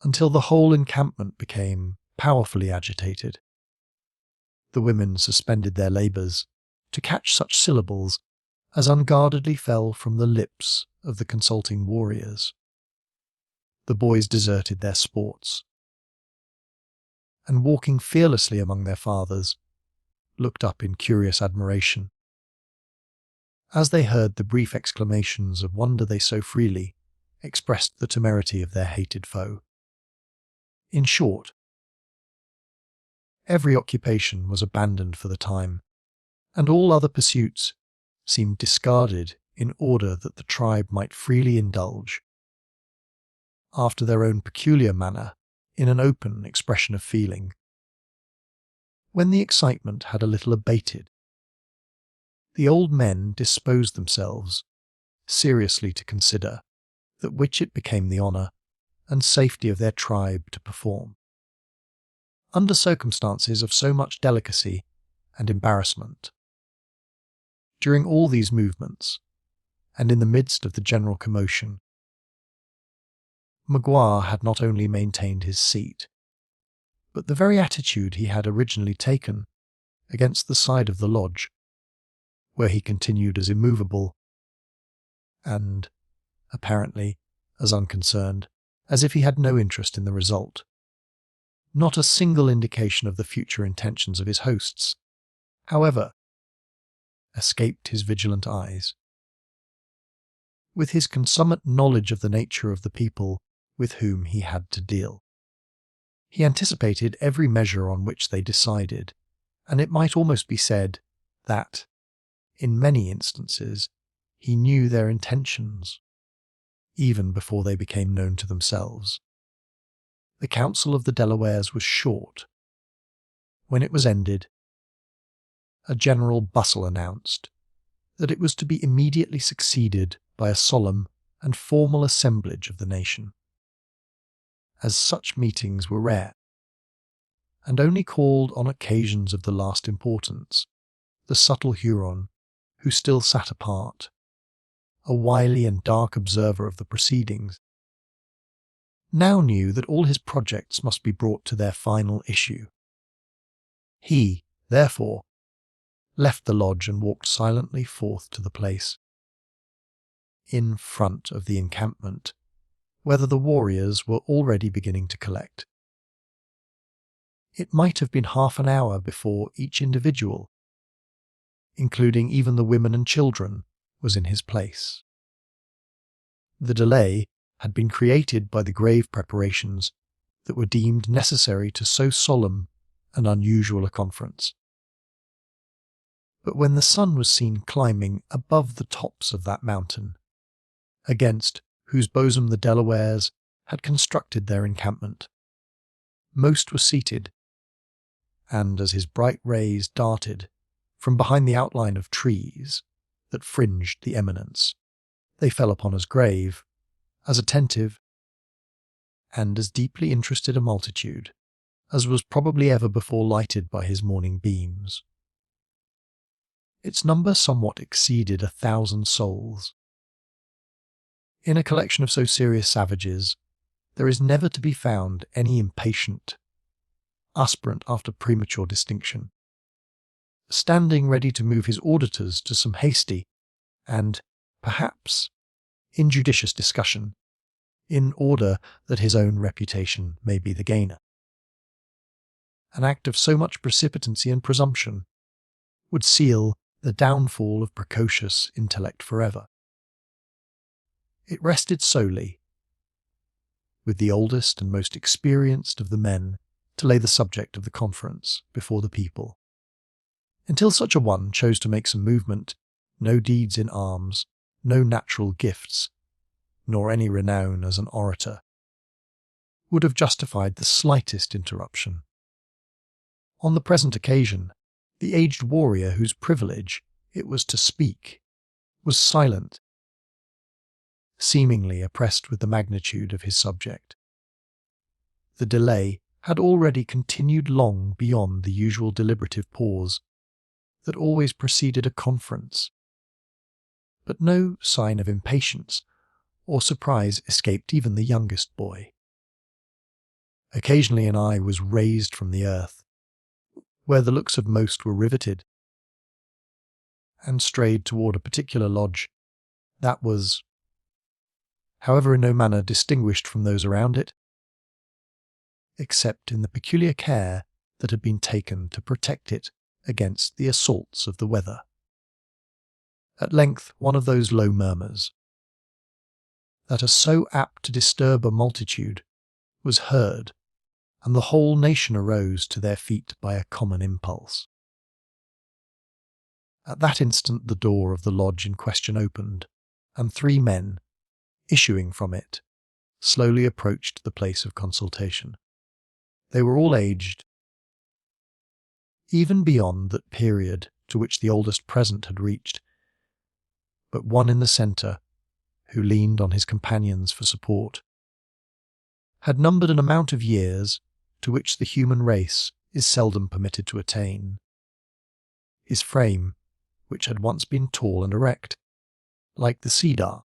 until the whole encampment became powerfully agitated. The women suspended their labours to catch such syllables as unguardedly fell from the lips of the consulting warriors. The boys deserted their sports, and walking fearlessly among their fathers, looked up in curious admiration. As they heard the brief exclamations of wonder they so freely expressed the temerity of their hated foe. In short, every occupation was abandoned for the time, and all other pursuits seemed discarded in order that the tribe might freely indulge, after their own peculiar manner, in an open expression of feeling. When the excitement had a little abated, the old men disposed themselves seriously to consider that which it became the honour and safety of their tribe to perform. Under circumstances of so much delicacy and embarrassment. During all these movements, and in the midst of the general commotion, Magua had not only maintained his seat, but the very attitude he had originally taken against the side of the lodge, where he continued as immovable and, apparently, as unconcerned as if he had no interest in the result. Not a single indication of the future intentions of his hosts, however, escaped his vigilant eyes. With his consummate knowledge of the nature of the people with whom he had to deal, he anticipated every measure on which they decided, and it might almost be said that, in many instances, he knew their intentions, even before they became known to themselves. The council of the Delawares was short. When it was ended, a general bustle announced that it was to be immediately succeeded by a solemn and formal assemblage of the nation. As such meetings were rare, and only called on occasions of the last importance, the subtle Huron, who still sat apart, a wily and dark observer of the proceedings, now knew that all his projects must be brought to their final issue. He, therefore, left the lodge and walked silently forth to the place in front of the encampment, whether the warriors were already beginning to collect. It might have been half an hour before each individual, including even the women and children, was in his place. The delay had been created by the grave preparations that were deemed necessary to so solemn and unusual a conference. But when the sun was seen climbing above the tops of that mountain, against whose bosom the Delawares had constructed their encampment, most were seated, and as his bright rays darted from behind the outline of trees that fringed the eminence, they fell upon as grave, as attentive, and as deeply interested a multitude as was probably ever before lighted by his morning beams. Its number somewhat exceeded 1,000 souls. In a collection of so serious savages, there is never to be found any impatient, aspirant after premature distinction, standing ready to move his auditors to some hasty and, perhaps, injudicious discussion, in order that his own reputation may be the gainer. An act of so much precipitancy and presumption would seal the downfall of precocious intellect forever. It rested solely with the oldest and most experienced of the men to lay the subject of the conference before the people. Until such a one chose to make some movement, no deeds in arms, no natural gifts, nor any renown as an orator, would have justified the slightest interruption. On the present occasion, the aged warrior whose privilege it was to speak was silent, seemingly oppressed with the magnitude of his subject. The delay had already continued long beyond the usual deliberative pause that always preceded a conference, but no sign of impatience or surprise escaped even the youngest boy. Occasionally an eye was raised from the earth, where the looks of most were riveted, and strayed toward a particular lodge that was, however, in no manner distinguished from those around it, except in the peculiar care that had been taken to protect it against the assaults of the weather. At length one of those low murmurs, that are so apt to disturb a multitude, was heard, and the whole nation arose to their feet by a common impulse. At that instant the door of the lodge in question opened, and 3 men, issuing from it, slowly approached the place of consultation. They were all aged, even beyond that period to which the oldest present had reached, but one in the centre, who leaned on his companions for support, had numbered an amount of years to which the human race is seldom permitted to attain. His frame, which had once been tall and erect, like the cedar,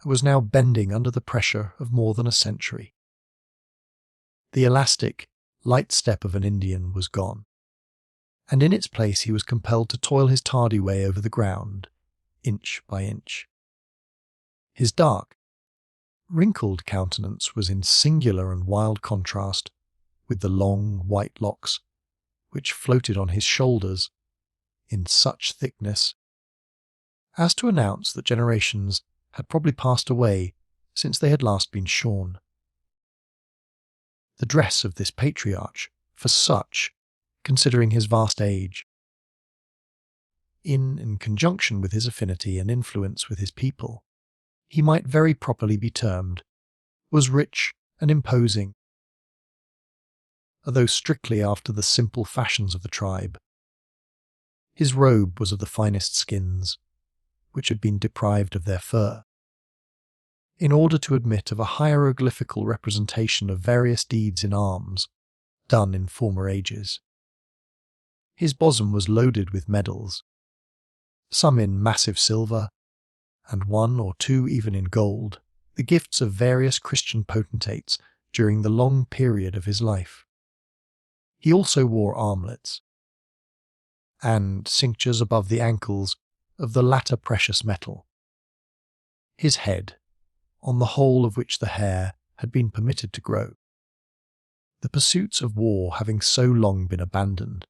was now bending under the pressure of more than a century. The elastic, light step of an Indian was gone, and in its place he was compelled to toil his tardy way over the ground, inch by inch. His dark, wrinkled countenance was in singular and wild contrast with the long white locks which floated on his shoulders in such thickness as to announce that generations had probably passed away since they had last been shorn. The dress of this patriarch, for such, considering his vast age, in conjunction with his affinity and influence with his people, he might very properly be termed, was rich and imposing, although strictly after the simple fashions of the tribe. His robe was of the finest skins, which had been deprived of their fur, in order to admit of a hieroglyphical representation of various deeds in arms done in former ages. His bosom was loaded with medals, some in massive silver, and one or two even in gold, the gifts of various Christian potentates during the long period of his life. He also wore armlets, and cinctures above the ankles of the latter precious metal. His head, on the whole of which the hair had been permitted to grow, the pursuits of war having so long been abandoned,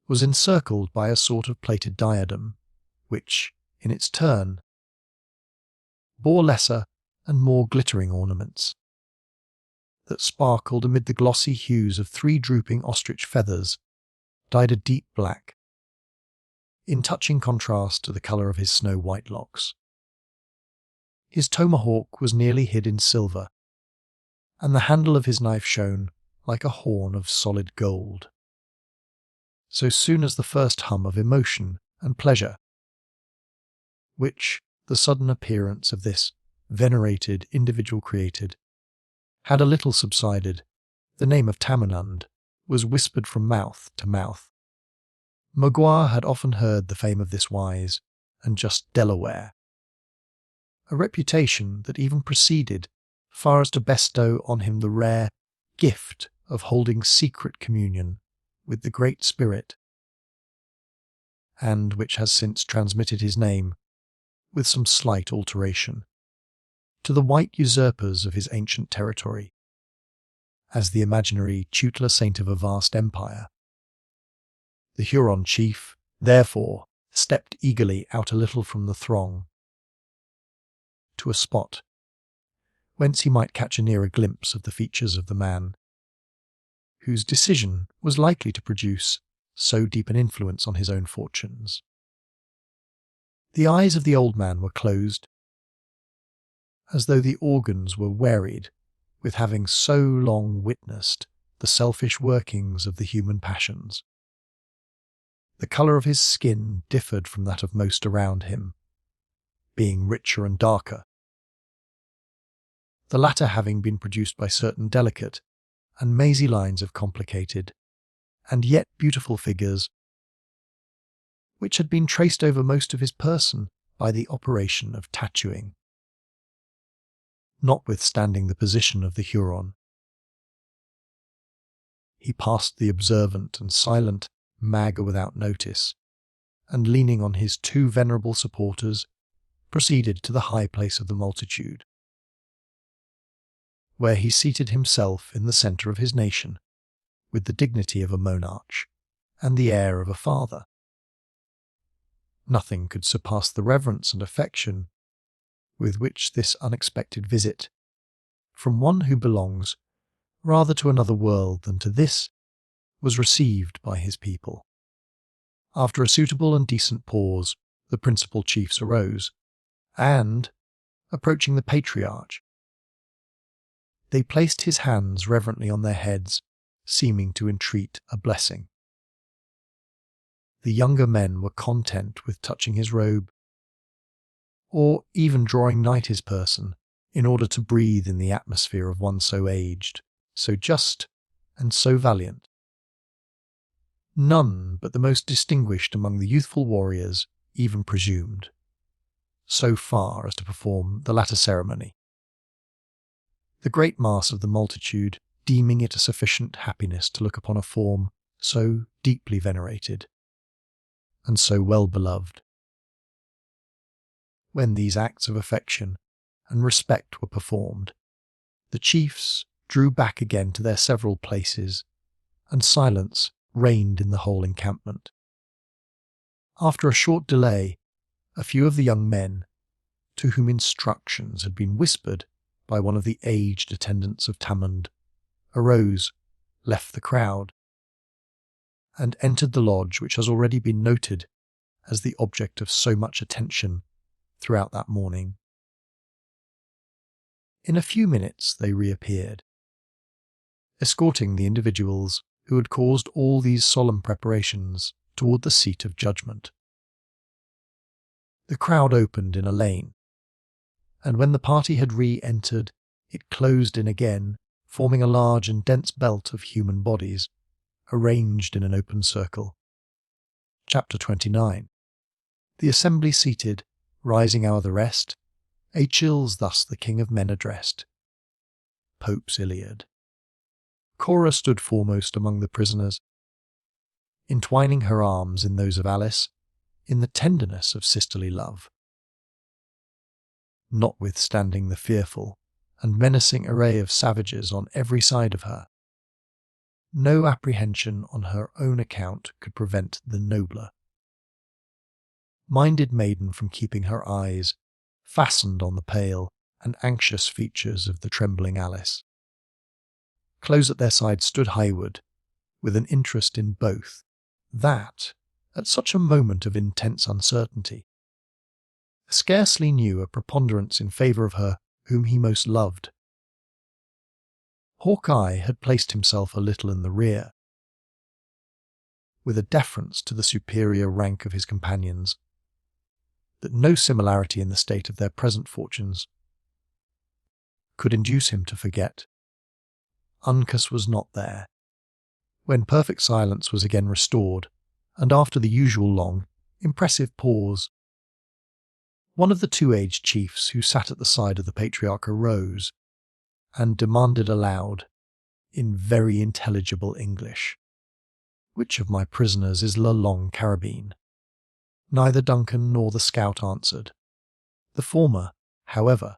was encircled by a sort of plated diadem, which, in its turn, bore lesser and more glittering ornaments, that sparkled amid the glossy hues of 3 drooping ostrich feathers, dyed a deep black, in touching contrast to the colour of his snow-white locks. His tomahawk was nearly hid in silver, and the handle of his knife shone like a horn of solid gold. So soon as the first hum of emotion and pleasure, which the sudden appearance of this venerated individual created, had a little subsided, the name of Tamenund was whispered from mouth to mouth. Magua had often heard the fame of this wise and just Delaware, a reputation that even proceeded far as to bestow on him the rare gift of holding secret communion with the Great Spirit, and which has since transmitted his name, with some slight alteration, to the white usurpers of his ancient territory, as the imaginary tutelar saint of a vast empire. The Huron chief, therefore, stepped eagerly out a little from the throng, to a spot whence he might catch a nearer glimpse of the features of the man, whose decision was likely to produce so deep an influence on his own fortunes. The eyes of the old man were closed, as though the organs were wearied with having so long witnessed the selfish workings of the human passions. The colour of his skin differed from that of most around him, being richer and darker, the latter having been produced by certain delicate and mazy lines of complicated and yet beautiful figures, which had been traced over most of his person by the operation of tattooing. Notwithstanding the position of the Huron, he passed the observant and silent Maga without notice, and leaning on his 2 venerable supporters, proceeded to the high place of the multitude, where he seated himself in the centre of his nation, with the dignity of a monarch and the air of a father. Nothing could surpass the reverence and affection with which this unexpected visit, from one who belongs rather to another world than to this, was received by his people. After a suitable and decent pause, the principal chiefs arose, and, approaching the patriarch, they placed his hands reverently on their heads seeming to entreat a blessing. The younger men were content with touching his robe, or even drawing nigh his person, in order to breathe in the atmosphere of one so aged, so just, and so valiant. None but the most distinguished among the youthful warriors even presumed, so far as to perform the latter ceremony. The great mass of the multitude deeming it a sufficient happiness to look upon a form so deeply venerated and so well beloved. When these acts of affection and respect were performed, the chiefs drew back again to their several places, and silence reigned in the whole encampment. After a short delay, a few of the young men, to whom instructions had been whispered by one of the aged attendants of Tamund, arose, left the crowd, and entered the lodge which has already been noted as the object of so much attention throughout that morning. In a few minutes they reappeared, escorting the individuals who had caused all these solemn preparations toward the seat of judgment. The crowd opened in a lane, and when the party had re-entered, it closed in again, forming a large and dense belt of human bodies, arranged in an open circle. Chapter 29. The assembly seated, rising o'er the rest, Aechil's thus the king of men addressed. Pope's Iliad. Cora stood foremost among the prisoners, entwining her arms in those of Alice, in the tenderness of sisterly love. Notwithstanding the fearful and menacing array of savages on every side of her, no apprehension on her own account could prevent the nobler minded maiden from keeping her eyes fastened on the pale and anxious features of the trembling Alice. Close at their side stood Highwood, with an interest in both, that, at such a moment of intense uncertainty, scarcely knew a preponderance in favour of her whom he most loved. Hawkeye had placed himself a little in the rear, with a deference to the superior rank of his companions, that no similarity in the state of their present fortunes could induce him to forget. Uncas was not there. When perfect silence was again restored, and after the usual long, impressive pause, one of the two aged chiefs who sat at the side of the patriarch arose, and demanded aloud, in very intelligible English, "Which of my prisoners is La Longue Carabine?" Neither Duncan nor the scout answered. The former, however,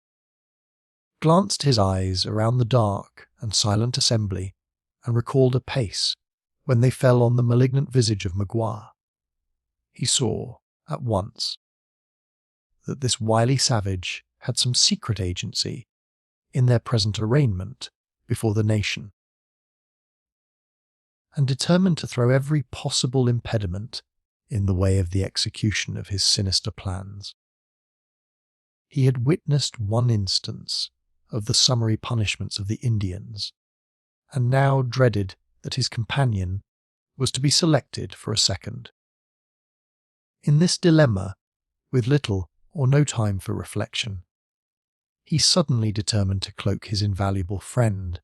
glanced his eyes around the dark and silent assembly, and recalled a pace when they fell on the malignant visage of Magua. He saw, at once, that this wily savage had some secret agency in their present arraignment before the nation, and determined to throw every possible impediment in the way of the execution of his sinister plans. He had witnessed one instance of the summary punishments of the Indians, and now dreaded that his companion was to be selected for a second. In this dilemma, with little or no time for reflection, he suddenly determined to cloak his invaluable friend,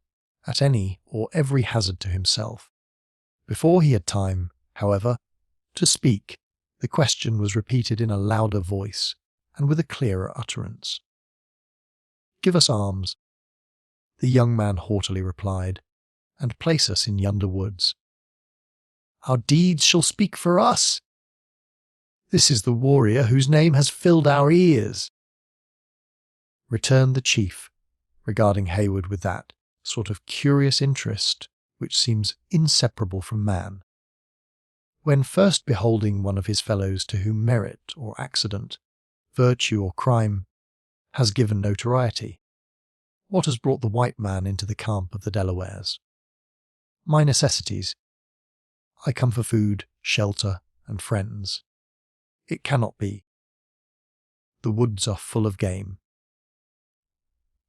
at any or every hazard to himself. Before he had time, however, to speak, the question was repeated in a louder voice and with a clearer utterance. "Give us arms," the young man haughtily replied, "and place us in yonder woods." "Our deeds shall speak for us. This is the warrior whose name has filled our ears," returned the chief, regarding Hayward with that sort of curious interest which seems inseparable from man, when first beholding one of his fellows to whom merit or accident, virtue or crime, has given notoriety. What has brought the white man into the camp of the Delawares? My necessities. I come for food, shelter, and friends. It cannot be. The woods are full of game.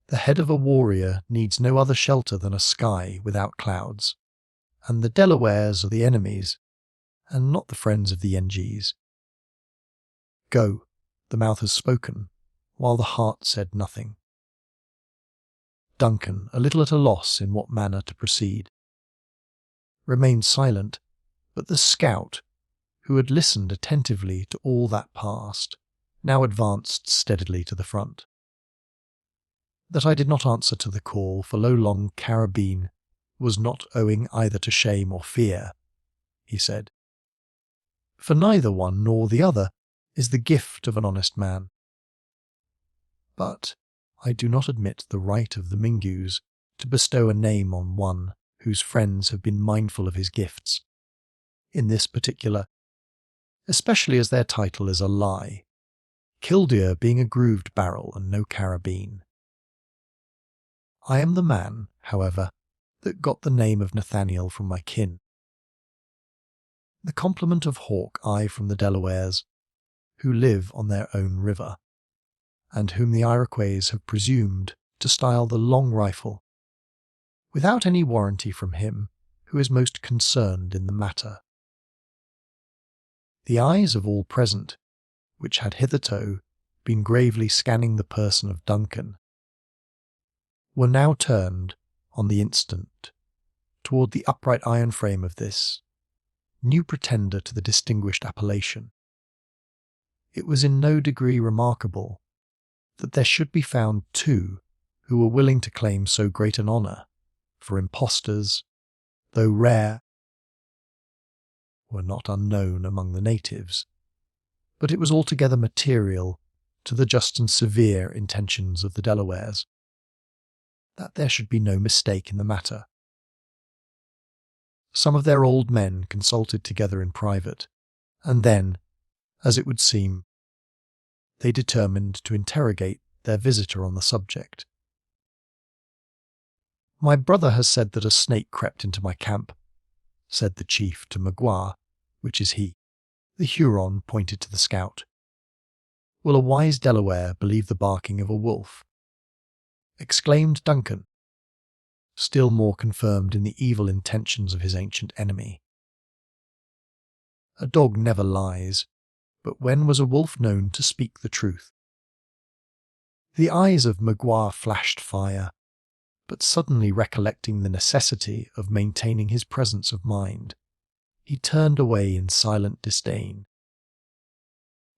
The head of a warrior needs no other shelter than a sky without clouds, and the Delawares are the enemies, and not the friends of the NGs. Go, the mouth has spoken, while the heart said nothing. Duncan, a little at a loss in what manner to proceed, remained silent, but the scout, who had listened attentively to all that passed, now advanced steadily to the front. That I did not answer to the call for Lolong Carabine was not owing either to shame or fear, he said, for neither one nor the other is the gift of an honest man. But I do not admit the right of the Mingus to bestow a name on one whose friends have been mindful of his gifts, in this particular, especially as their title is a lie, killdeer being a grooved barrel and no carabine. I am the man, however, that got the name of Nathaniel from my kin. The complement of hawk I from the Delawares, who live on their own river, and whom the Iroquois have presumed to style the long rifle, without any warranty from him who is most concerned in the matter. The eyes of all present, which had hitherto been gravely scanning the person of Duncan, were now turned, on the instant, toward the upright iron frame of this new pretender to the distinguished appellation. It was in no degree remarkable that there should be found two who were willing to claim so great an honour, for impostors, though rare, were not unknown among the natives, but it was altogether material to the just and severe intentions of the Delawares, that there should be no mistake in the matter. Some of their old men consulted together in private, and then, as it would seem, they determined to interrogate their visitor on the subject. "My brother has said that a snake crept into my camp," said the chief to Magua, which is he. The Huron pointed to the scout. "Will a wise Delaware believe the barking of a wolf?" exclaimed Duncan, still more confirmed in the evil intentions of his ancient enemy. A dog never lies, but when was a wolf known to speak the truth? The eyes of Magua flashed fire, but suddenly recollecting the necessity of maintaining his presence of mind, he turned away in silent disdain,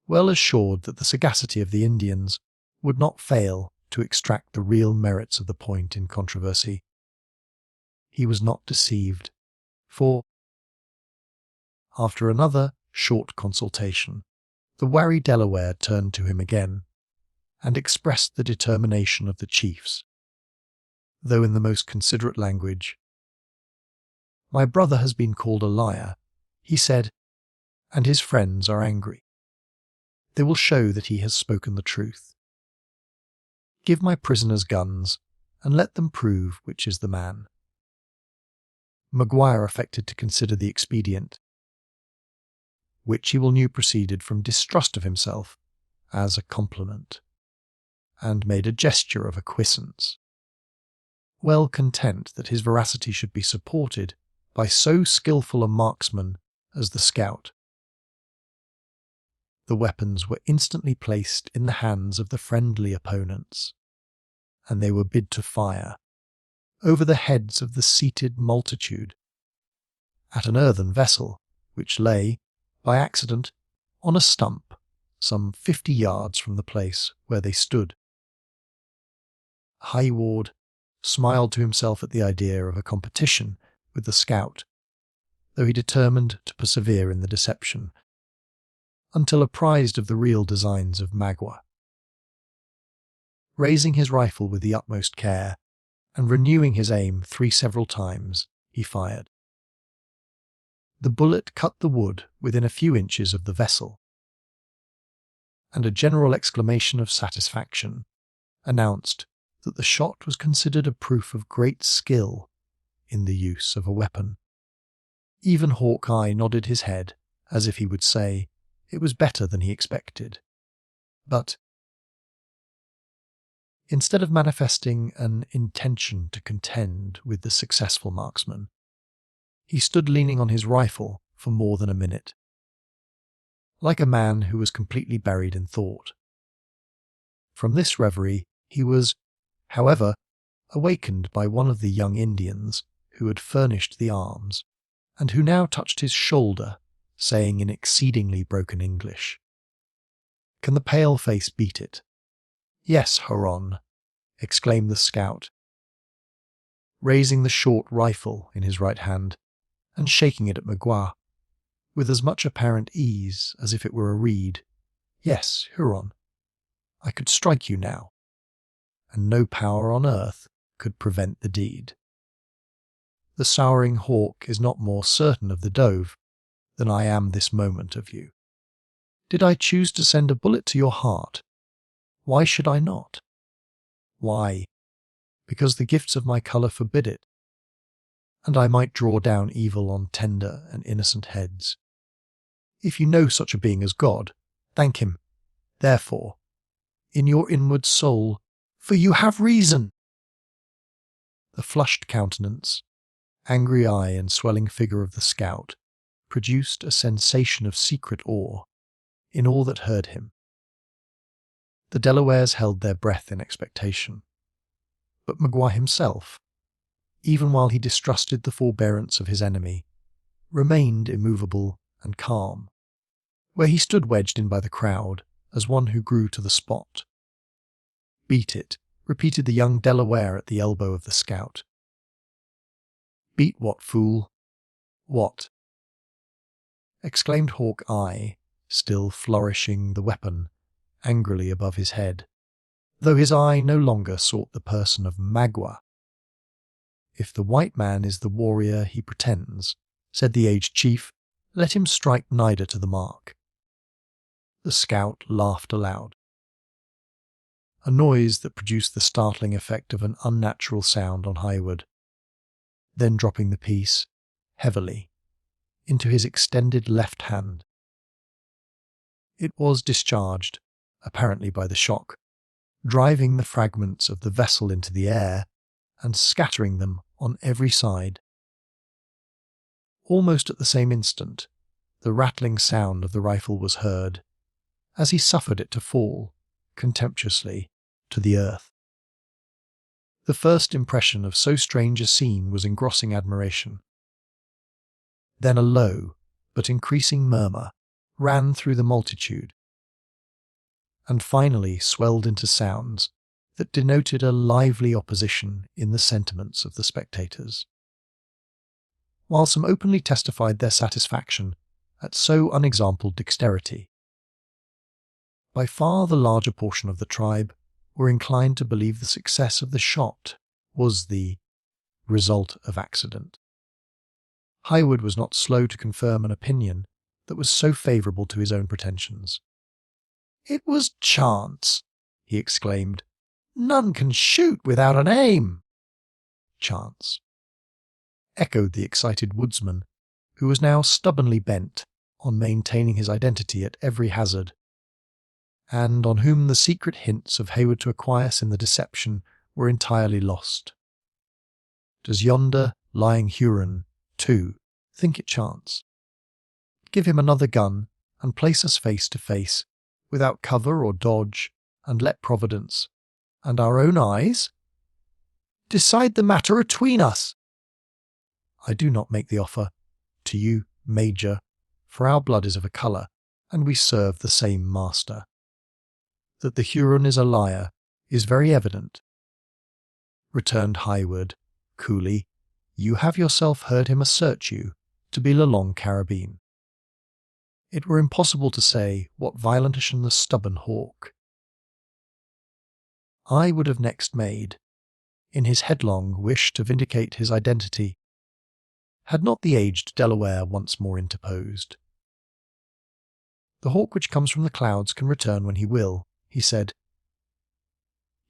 well assured that the sagacity of the Indians would not fail to extract the real merits of the point in controversy. He was not deceived, for, after another short consultation, the wary Delaware turned to him again, and expressed the determination of the chiefs, though in the most considerate language. "My brother has been called a liar," he said, "and his friends are angry. They will show that he has spoken the truth. Give my prisoners guns, and let them prove which is the man." Maguire affected to consider the expedient, which he well knew proceeded from distrust of himself, as a compliment, and made a gesture of acquiescence, well content that his veracity should be supported by so skilful a marksman as the scout. The weapons were instantly placed in the hands of the friendly opponents, and they were bid to fire, over the heads of the seated multitude, at an earthen vessel which lay, by accident, on a stump some 50 yards from the place where they stood. Hayward smiled to himself at the idea of a competition with the scout, though he determined to persevere in the deception, until apprised of the real designs of Magua. Raising his rifle with the utmost care, and renewing his aim 3 several times, he fired. The bullet cut the wood within a few inches of the vessel, and a general exclamation of satisfaction announced that the shot was considered a proof of great skill in the use of a weapon. Even Hawkeye nodded his head, as if he would say it was better than he expected. But instead of manifesting an intention to contend with the successful marksman, He stood leaning on his rifle for more than a minute, like a man who was completely buried in thought. From this reverie he was, however, awakened by one of the young Indians who had furnished the arms, and who now touched his shoulder, saying in exceedingly broken English, "Can the pale-face beat it?" "Yes, Huron," exclaimed the scout, raising the short rifle in his right hand and shaking it at Magua, with as much apparent ease as if it were a reed. "Yes, Huron, I could strike you now, and no power on earth could prevent the deed. The souring hawk is not more certain of the dove than I am this moment of you. Did I choose to send a bullet to your heart, why should I not? Why? Because the gifts of my colour forbid it, and I might draw down evil on tender and innocent heads. If you know such a being as God, thank him, therefore, in your inward soul, for you have reason." The flushed countenance, angry eye and swelling figure of the scout produced a sensation of secret awe in all that heard him. The Delawares held their breath in expectation, but Magua himself, even while he distrusted the forbearance of his enemy, remained immovable and calm, where he stood wedged in by the crowd as one who grew to the spot. "Beat it," repeated the young Delaware at the elbow of the scout. "Beat what, fool? What?" exclaimed Hawkeye, still flourishing the weapon angrily above his head, though his eye no longer sought the person of Magua. "If the white man is the warrior he pretends," said the aged chief, "let him strike Nida to the mark." The scout laughed aloud, a noise that produced the startling effect of an unnatural sound on Highwood, then dropping the piece, heavily, into his extended left hand. It was discharged, apparently by the shock, driving the fragments of the vessel into the air and scattering them on every side. Almost at the same instant, the rattling sound of the rifle was heard, as he suffered it to fall, contemptuously, to the earth. The first impression of so strange a scene was engrossing admiration. Then a low, but increasing murmur ran through the multitude, and finally swelled into sounds that denoted a lively opposition in the sentiments of the spectators, while some openly testified their satisfaction at so unexampled dexterity. By far the larger portion of the tribe were inclined to believe the success of the shot was the result of accident. Highwood was not slow to confirm an opinion that was so favourable to his own pretensions. "It was chance," he exclaimed. "None can shoot without an aim." "Chance," echoed the excited woodsman, who was now stubbornly bent on maintaining his identity at every hazard, and on whom the secret hints of Hayward to acquiesce in the deception were entirely lost. "Does yonder lying Huron, too, think it chance? Give him another gun and place us face to face, without cover or dodge, and let Providence, and our own eyes, decide the matter atween us." "I do not make the offer to you, Major, for our blood is of a colour, and we serve the same master. That the Huron is a liar is very evident," returned Highwood, coolly. "You have yourself heard him assert you to be Le Long Carabine. It were impossible to say what violentish and the stubborn hawk I would have next made, in his headlong wish to vindicate his identity, had not the aged Delaware once more interposed. "The hawk which comes from the clouds can return when he will," he said.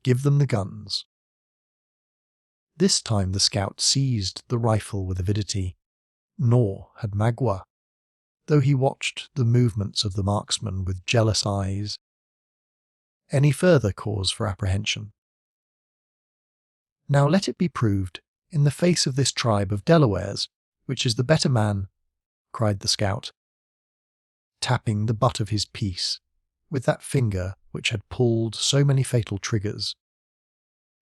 "Give them the guns." This time the scout seized the rifle with avidity, nor had Magua, though he watched the movements of the marksman with jealous eyes, any further cause for apprehension. Now let it be proved, in the face of this tribe of Delawares, Which is the better man? Cried the scout, tapping the butt of his piece with that finger which had pulled so many fatal triggers.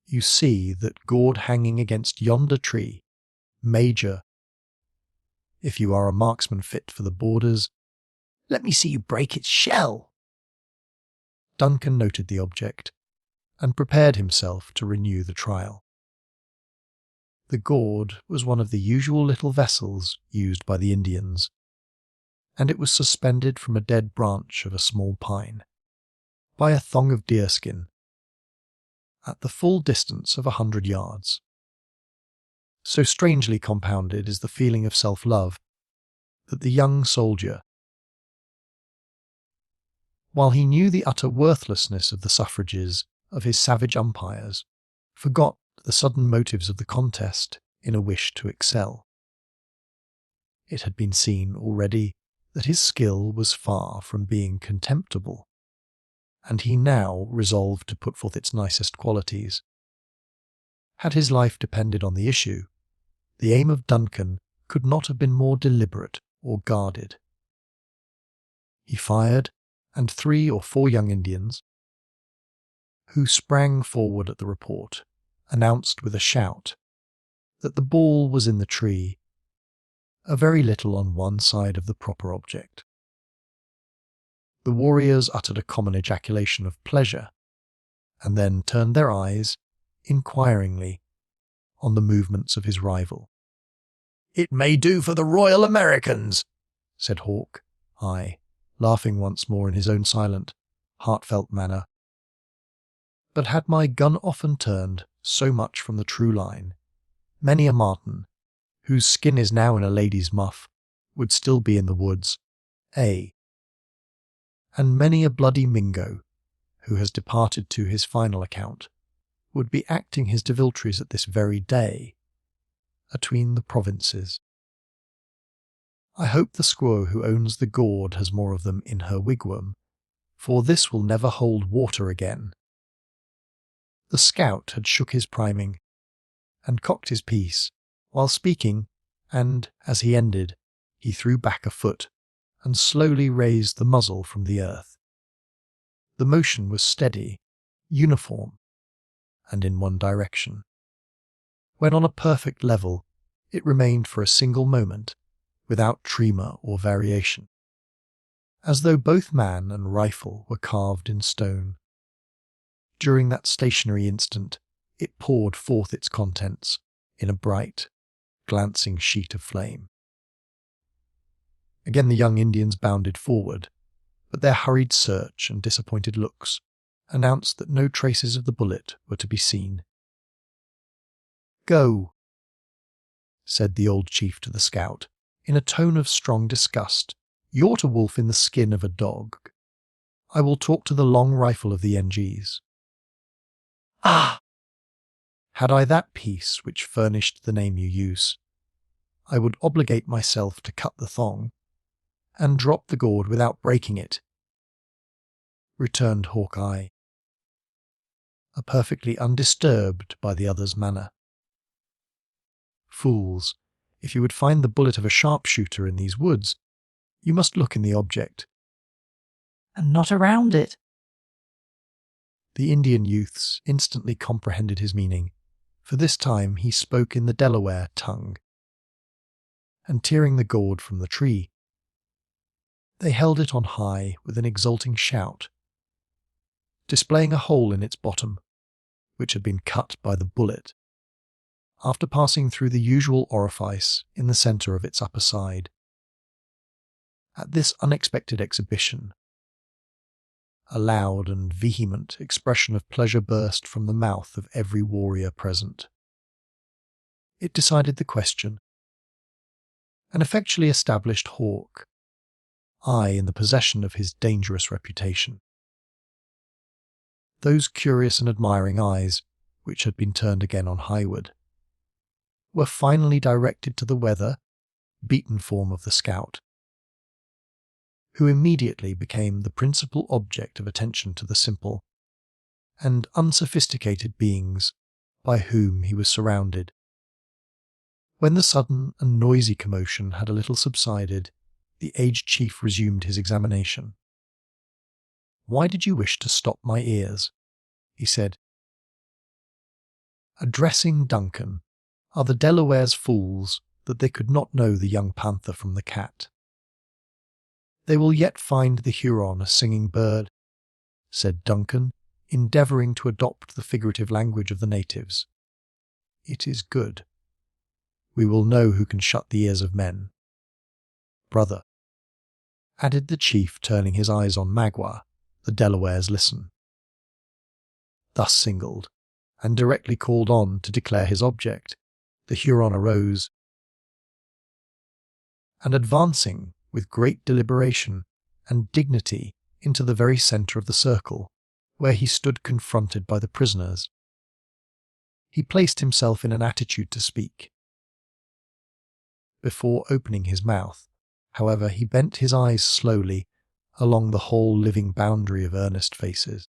You see that gourd hanging against yonder tree, Major. If you are a marksman fit for the borders, let me see you break its shell. Duncan noted the object and prepared himself to renew the trial. The gourd was one of the usual little vessels used by the Indians, and it was suspended from a dead branch of a small pine by a thong of deerskin at the full distance of 100 yards. So strangely compounded is the feeling of self-love that the young soldier, while he knew the utter worthlessness of the suffrages of his savage umpires, forgot the sudden motives of the contest in a wish to excel. It had been seen already that his skill was far from being contemptible, and he now resolved to put forth its nicest qualities. Had his life depended on the issue, the aim of Duncan could not have been more deliberate or guarded. He fired, and 3 or 4 young Indians, who sprang forward at the report, announced with a shout that the ball was in the tree, a very little on one side of the proper object. The warriors uttered a common ejaculation of pleasure, and then turned their eyes, inquiringly, on the movements of his rival. "It may do for the Royal Americans," said Hawk, laughing once more in his own silent, heartfelt manner. But had my gun often turned so much from the true line, many a marten, whose skin is now in a lady's muff, would still be in the woods, and many a bloody Mingo, who has departed to his final account, would be acting his deviltries at this very day, atween the provinces. I hope the squaw who owns the gourd has more of them in her wigwam, for this will never hold water again. The scout had shook his priming, and cocked his piece, while speaking, and, as he ended, he threw back a foot, and slowly raised the muzzle from the earth. The motion was steady, uniform, and in one direction. When on a perfect level, it remained for a single moment, without tremor or variation, as though both man and rifle were carved in stone. During that stationary instant, it poured forth its contents in a bright, glancing sheet of flame. Again the young Indians bounded forward, but their hurried search and disappointed looks announced that no traces of the bullet were to be seen. "Go," said the old chief to the scout, in a tone of strong disgust. "You're to wolf in the skin of a dog. I will talk to the long rifle of the NGs. Ah! Had I that piece which furnished the name you use, I would obligate myself to cut the thong, and drop the gourd without breaking it," returned Hawkeye, perfectly undisturbed by the other's manner. "Fools, if you would find the bullet of a sharpshooter in these woods, you must look in the object, and not around it." The Indian youths instantly comprehended his meaning, for this time he spoke in the Delaware tongue, and tearing the gourd from the tree, they held it on high with an exulting shout, displaying a hole in its bottom, which had been cut by the bullet, after passing through the usual orifice in the centre of its upper side. At this unexpected exhibition, a loud and vehement expression of pleasure burst from the mouth of every warrior present. It decided the question, and effectually established Hawk, in the possession of his dangerous reputation. Those curious and admiring eyes, which had been turned again on highward, were finally directed to the weather, beaten form of the scout, who immediately became the principal object of attention to the simple and unsophisticated beings by whom he was surrounded. When the sudden and noisy commotion had a little subsided, the aged chief resumed his examination. "Why did you wish to stop my ears?" he said. Addressing Duncan, "Are the Delawares fools that they could not know the young panther from the cat?" "They will yet find the Huron a singing bird," said Duncan, endeavouring to adopt the figurative language of the natives. "It is good. We will know who can shut the ears of men. Brother," added the chief, turning his eyes on Magua, "the Delawares listen." Thus singled, and directly called on to declare his object, the Huron arose, and advancing with great deliberation and dignity into the very centre of the circle, where he stood confronted by the prisoners, he placed himself in an attitude to speak. Before opening his mouth, however, he bent his eyes slowly along the whole living boundary of earnest faces,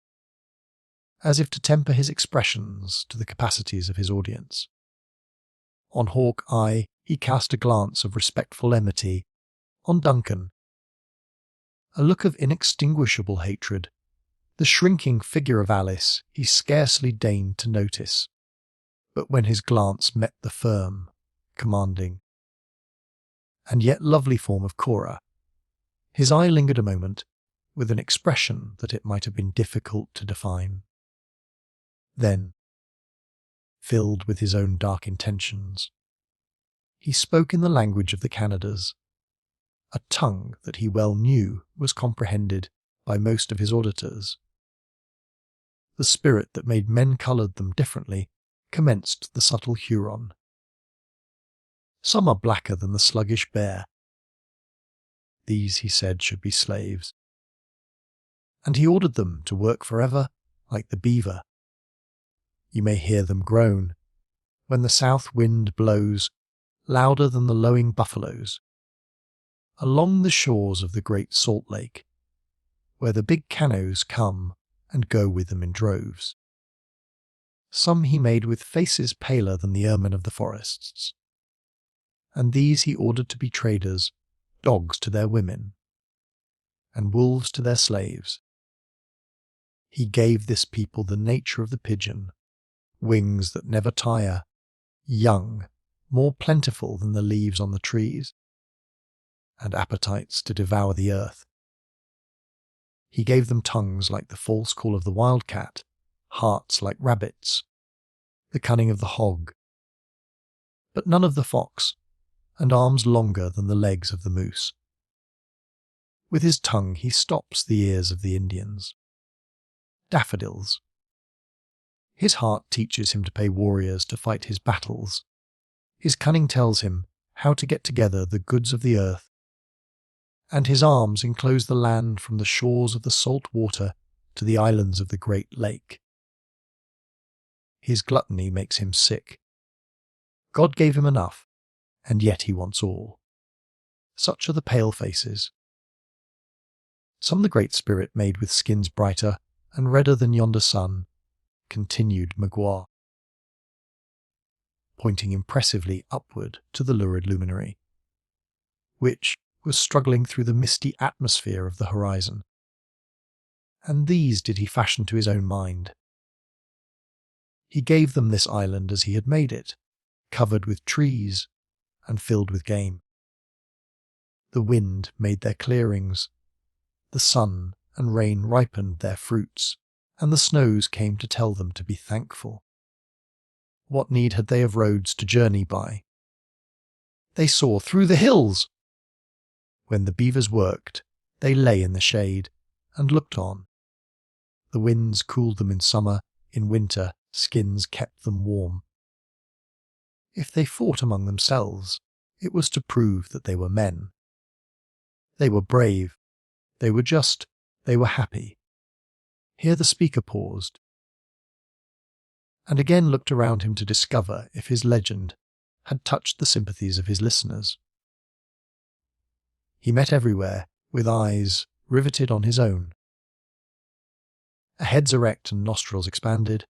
as if to temper his expressions to the capacities of his audience. On Hawkeye he cast a glance of respectful enmity, on Duncan a look of inextinguishable hatred. The shrinking figure of Alice he scarcely deigned to notice, but when his glance met the firm, commanding, and yet lovely form of Cora, his eye lingered a moment with an expression that it might have been difficult to define. Then, filled with his own dark intentions, he spoke in the language of the Canadas, a tongue that he well knew was comprehended by most of his auditors. The spirit that made men coloured them differently commenced the subtle Huron. "Some are blacker than the sluggish bear. These, he said, should be slaves." And he ordered them to work forever like the beaver. You may hear them groan when the south wind blows louder than the lowing buffaloes, along the shores of the great Salt Lake, where the big canoes come and go with them in droves. Some he made with faces paler than the ermine of the forests, and these he ordered to be traders, dogs to their women, and wolves to their slaves. He gave this people the nature of the pigeon, wings that never tire, young, more plentiful than the leaves on the trees, and appetites to devour the earth. He gave them tongues like the false call of the wildcat, hearts like rabbits, the cunning of the hog, but none of the fox, and arms longer than the legs of the moose. With his tongue he stops the ears of the Indians. Daffodils. His heart teaches him to pay warriors to fight his battles. His cunning tells him how to get together the goods of the earth, and his arms enclose the land from the shores of the salt water to the islands of the great lake. His gluttony makes him sick. God gave him enough, and yet he wants all. Such are the pale faces. Some the Great Spirit made with skins brighter and redder than yonder sun, continued Magua, pointing impressively upward to the lurid luminary, which was struggling through the misty atmosphere of the horizon. And these did he fashion to his own mind. He gave them this island as he had made it, covered with trees and filled with game. The wind made their clearings, the sun and rain ripened their fruits, and the snows came to tell them to be thankful. What need had they of roads to journey by? They saw through the hills! When the beavers worked, they lay in the shade and looked on. The winds cooled them in summer, in winter skins kept them warm. If they fought among themselves, it was to prove that they were men. They were brave, they were just, they were happy. Here the speaker paused, and again looked around him to discover if his legend had touched the sympathies of his listeners. He met everywhere with eyes riveted on his own. Heads erect and nostrils expanded,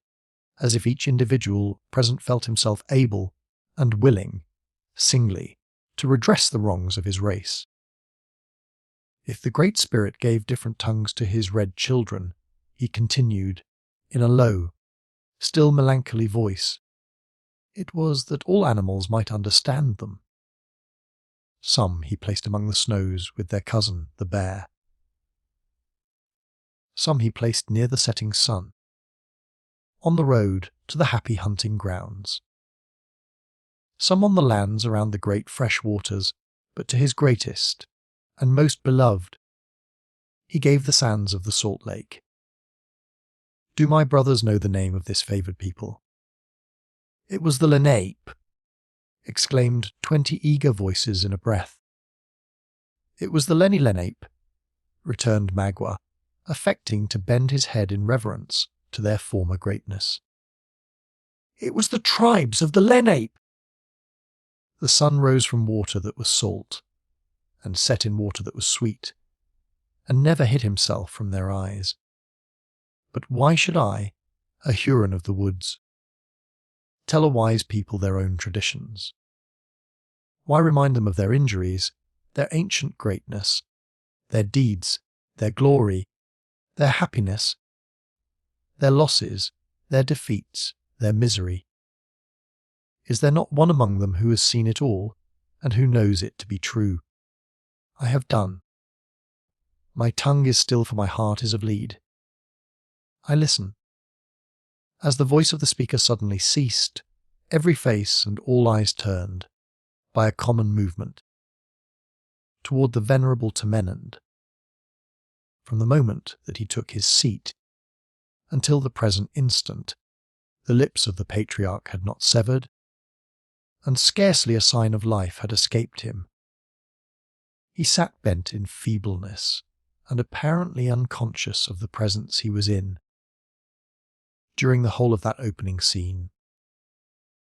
as if each individual present felt himself able and willing singly, to redress the wrongs of his race. If the Great Spirit gave different tongues to his red children, he continued, in a low, still melancholy voice, it was that all animals might understand them. Some he placed among the snows with their cousin, the bear. Some he placed near the setting sun, on the road to the happy hunting grounds. Some on the lands around the great fresh waters, but to his greatest and most beloved, he gave the sands of the Salt Lake. Do my brothers know the name of this favoured people? It was the Lenape, exclaimed 20 eager voices in a breath. It was the Lenny Lenape, returned Magua, affecting to bend his head in reverence to their former greatness. It was the tribes of the Lenape. The sun rose from water that was salt, and set in water that was sweet, and never hid himself from their eyes. But why should I, a Huron of the woods, tell a wise people their own traditions? Why remind them of their injuries, their ancient greatness, their deeds, their glory, their happiness, their losses, their defeats, their misery? Is there not one among them who has seen it all, and who knows it to be true? I have done. My tongue is still, for my heart is of lead. I listen. As the voice of the speaker suddenly ceased, every face and all eyes turned, by a common movement, toward the venerable Tamenund. From the moment that he took his seat, until the present instant, the lips of the patriarch had not severed, and scarcely a sign of life had escaped him. He sat bent in feebleness, and apparently unconscious of the presence he was in, during the whole of that opening scene,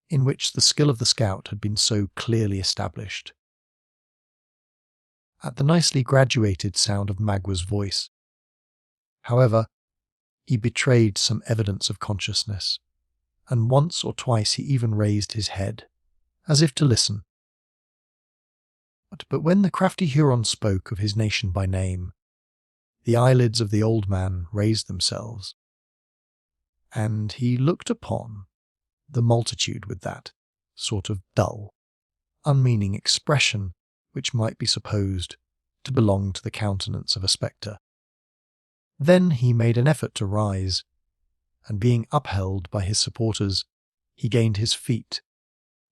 in which the skill of the scout had been so clearly established. At the nicely graduated sound of Magua's voice, however, he betrayed some evidence of consciousness, and once or twice he even raised his head, as if to listen. But when the crafty Huron spoke of his nation by name, the eyelids of the old man raised themselves, and he looked upon the multitude with that sort of dull, unmeaning expression which might be supposed to belong to the countenance of a spectre. Then he made an effort to rise, and being upheld by his supporters, he gained his feet,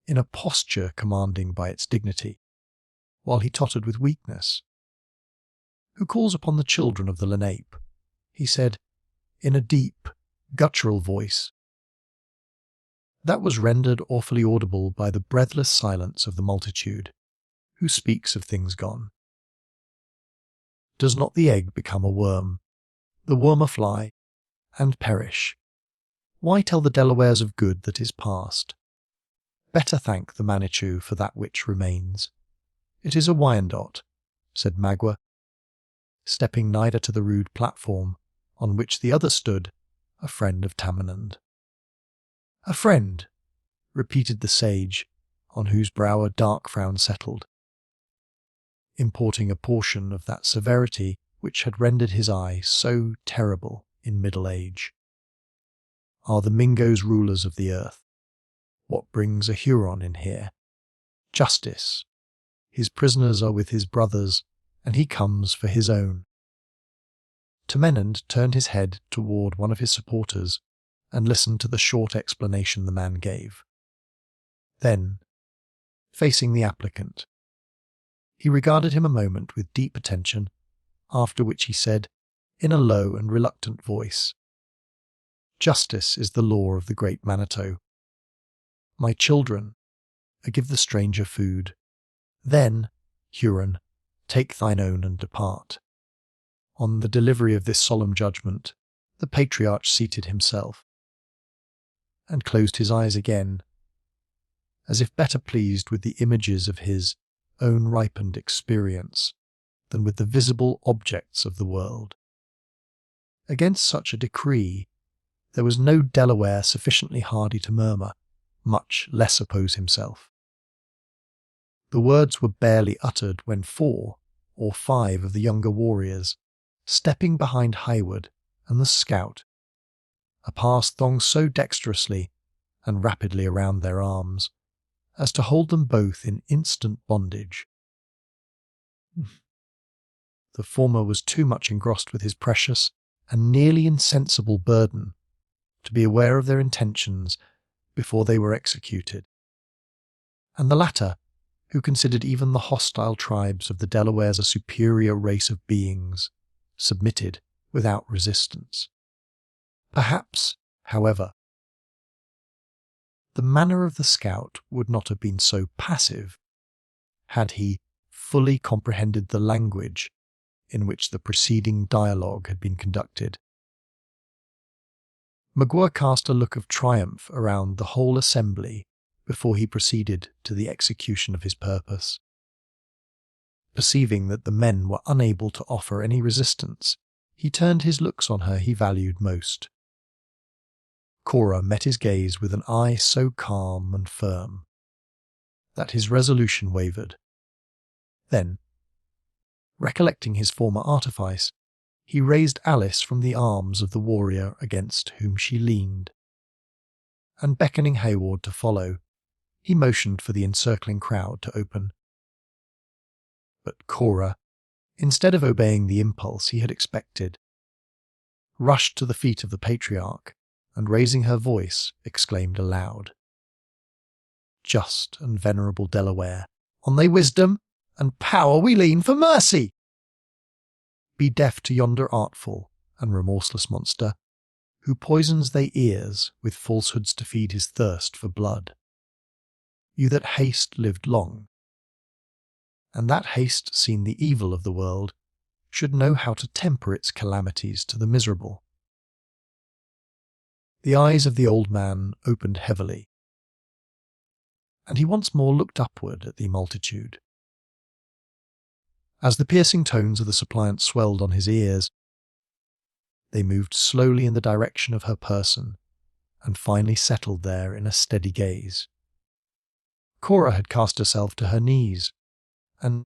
in a posture commanding by its dignity, while he tottered with weakness. Who calls upon the children of the Lenape? He said, in a deep, guttural voice, that was rendered awfully audible by the breathless silence of the multitude, who speaks of things gone. Does not the egg become a worm, the worm a fly, and perish? Why tell the Delawares of good that is past? Better thank the Manitou for that which remains. It is a Wyandot, said Magua, stepping nigher to the rude platform on which the other stood, a friend of Tamenund. A friend, repeated the sage, on whose brow a dark frown settled, importing a portion of that severity which had rendered his eye so terrible in middle age. Are the Mingoes rulers of the earth? What brings a Huron in here? Justice. His prisoners are with his brothers, and he comes for his own. Tamenund turned his head toward one of his supporters and listened to the short explanation the man gave. Then, facing the applicant, he regarded him a moment with deep attention, after which he said, in a low and reluctant voice, Justice is the law of the great Manitou. My children, give the stranger food. Then, Huron, take thine own and depart. On the delivery of this solemn judgment, the patriarch seated himself, and closed his eyes again, as if better pleased with the images of his own ripened experience than with the visible objects of the world. Against such a decree, there was no Delaware sufficiently hardy to murmur, much less oppose himself. The words were barely uttered when 4 or 5 of the younger warriors, stepping behind Hayward and the scout, a pass thonged so dexterously and rapidly around their arms as to hold them both in instant bondage. The former was too much engrossed with his precious and nearly insensible burden to be aware of their intentions before they were executed, and the latter, who considered even the hostile tribes of the Delawares a superior race of beings, submitted without resistance. Perhaps, however, the manner of the scout would not have been so passive had he fully comprehended the language in which the preceding dialogue had been conducted. McGuire cast a look of triumph around the whole assembly before he proceeded to the execution of his purpose. Perceiving that the men were unable to offer any resistance, he turned his looks on her he valued most. Cora met his gaze with an eye so calm and firm that his resolution wavered. Then, recollecting his former artifice, he raised Alice from the arms of the warrior against whom she leaned, and beckoning Hayward to follow, he motioned for the encircling crowd to open. But Cora, instead of obeying the impulse he had expected, rushed to the feet of the patriarch and, raising her voice, exclaimed aloud, "Just and venerable Delaware, on thy wisdom and power we lean for mercy! Be deaf to yonder artful and remorseless monster, who poisons thy ears with falsehoods to feed his thirst for blood. You that haste lived long, and that haste seen the evil of the world, should know how to temper its calamities to the miserable." The eyes of the old man opened heavily, and he once more looked upward at the multitude. As the piercing tones of the suppliant swelled on his ears, they moved slowly in the direction of her person and finally settled there in a steady gaze. Cora had cast herself to her knees, and,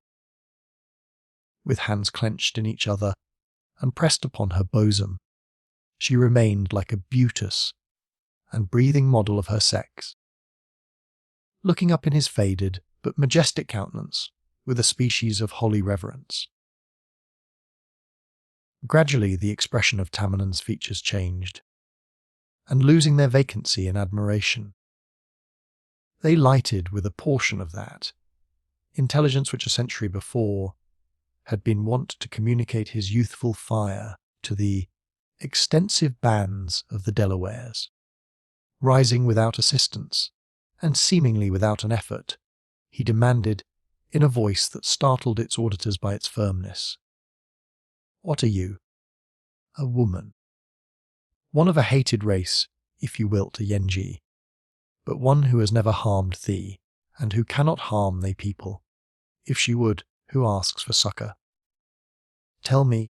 with hands clenched in each other and pressed upon her bosom, she remained like a beauteous and breathing model of her sex, looking up in his faded but majestic countenance with a species of holy reverence. Gradually the expression of Tamenund's features changed, and losing their vacancy in admiration, they lighted with a portion of that intelligence which a century before had been wont to communicate his youthful fire to the extensive bands of the Delawares. Rising without assistance, and seemingly without an effort, he demanded, in a voice that startled its auditors by its firmness, "What are you?" "A woman. One of a hated race, if you wilt, a Yenji, but one who has never harmed thee, and who cannot harm thy people, if she would, who asks for succour. Tell me."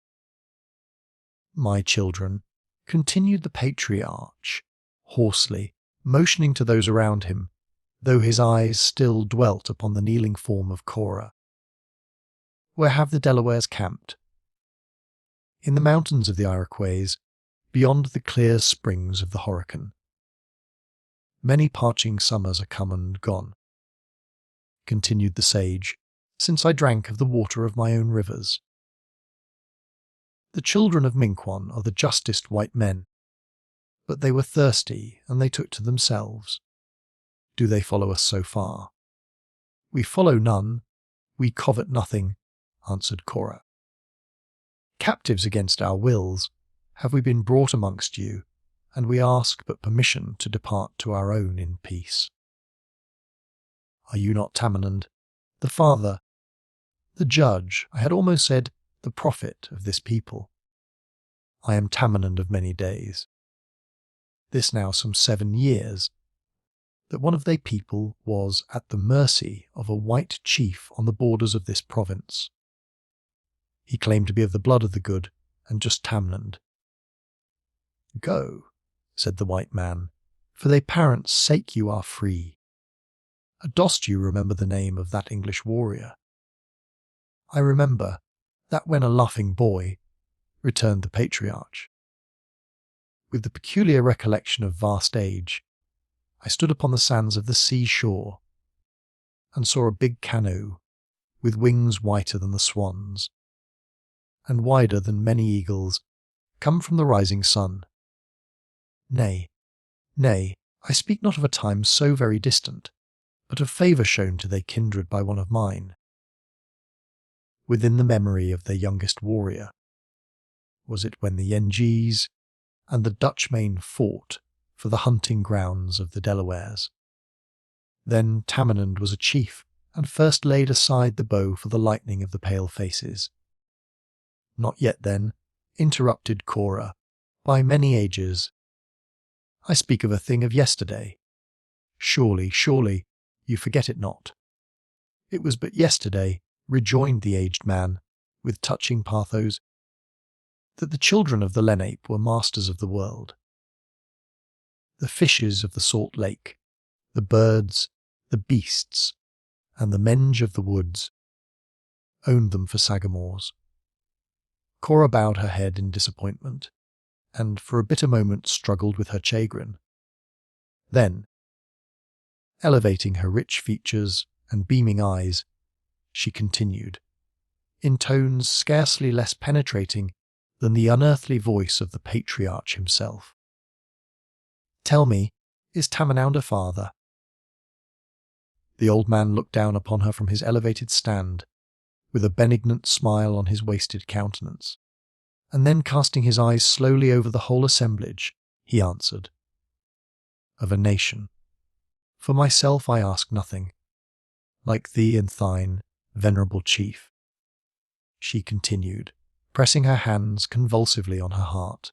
"My children," continued the patriarch, hoarsely, motioning to those around him, though his eyes still dwelt upon the kneeling form of Cora, "where have the Delawares camped?" "In the mountains of the Iroquois, beyond the clear springs of the Horican. Many parching summers are come and gone," continued the sage, "since I drank of the water of my own rivers. The children of Minquon are the justest white men, but they were thirsty, and they took to themselves. Do they follow us so far?" "We follow none, we covet nothing," answered Cora. "Captives against our wills, have we been brought amongst you, and we ask but permission to depart to our own in peace. Are you not Tamenund, the father, the judge, I had almost said the prophet of this people? I am Tamenund of many days. This now some 7 years, that one of thy people was at the mercy of a white chief on the borders of this province. He claimed to be of the blood of the good and just Tamenund. Go, said the white man, for thy parents' sake you are free. Dost you remember the name of that English warrior?" "I remember that when a laughing boy," returned the patriarch. With the peculiar recollection of vast age, I stood upon the sands of the sea-shore and saw a big canoe with wings whiter than the swans and wider than many eagles come from the rising sun. Nay, nay, I speak not of a time so very distant, but of favour shown to their kindred by one of mine, within the memory of their youngest warrior. Was it when the Yengeese and the Dutchmain fought for the hunting grounds of the Delawares? Then Tamenund was a chief, and first laid aside the bow for the lightning of the pale faces. Not yet then, interrupted Cora, by many ages. I speak of a thing of yesterday. Surely, surely, you forget it not. It was but yesterday, rejoined the aged man, with touching pathos, that the children of the Lenape were masters of the world. The fishes of the salt lake, the birds, the beasts, and the menge of the woods owned them for sagamores. Cora bowed her head in disappointment, and for a bitter moment struggled with her chagrin. Then, elevating her rich features and beaming eyes, she continued, in tones scarcely less penetrating than the unearthly voice of the patriarch himself. "Tell me, is Tamenund a father?" The old man looked down upon her from his elevated stand, with a benignant smile on his wasted countenance, and then casting his eyes slowly over the whole assemblage, he answered, "Of a nation. For myself I ask nothing. Like thee and thine, venerable chief," she continued, pressing her hands convulsively on her heart,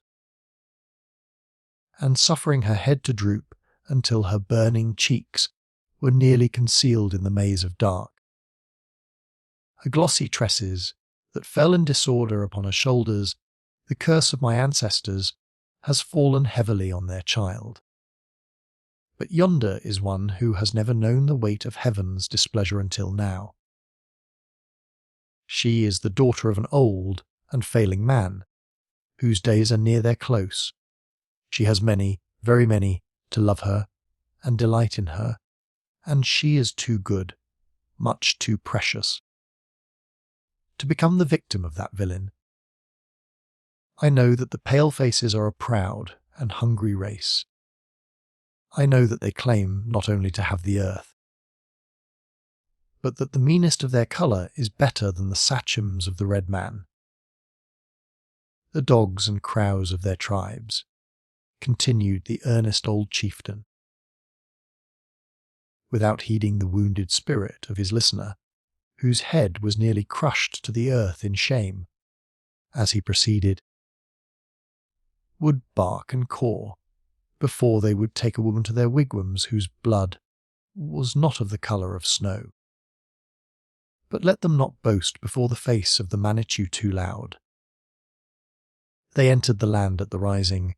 and suffering her head to droop until her burning cheeks were nearly concealed in the maze of dark. Her glossy tresses, that fell in disorder upon her shoulders, the curse of my ancestors, has fallen heavily on their child. But yonder is one who has never known the weight of heaven's displeasure until now. She is the daughter of an old and failing man, whose days are near their close. She has many, very many, to love her and delight in her, and she is too good, much too precious, to become the victim of that villain. I know that the pale-faces are a proud and hungry race. I know that they claim not only to have the earth, but that the meanest of their colour is better than the sachems of the red man. The dogs and crows of their tribes, continued the earnest old chieftain, without heeding the wounded spirit of his listener, whose head was nearly crushed to the earth in shame, as he proceeded, would bark and caw before they would take a woman to their wigwams whose blood was not of the colour of snow. But let them not boast before the face of the Manitou too loud. They entered the land at the rising,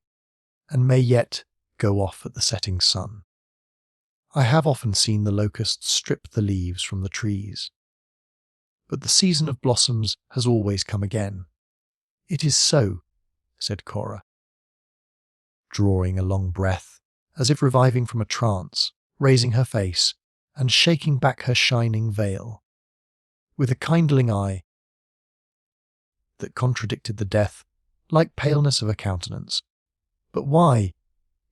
and may yet go off at the setting sun. I have often seen the locusts strip the leaves from the trees, but the season of blossoms has always come again. It is so, said Cora, drawing a long breath, as if reviving from a trance, raising her face, and shaking back her shining veil, with a kindling eye that contradicted the death, like paleness of her countenance. But why?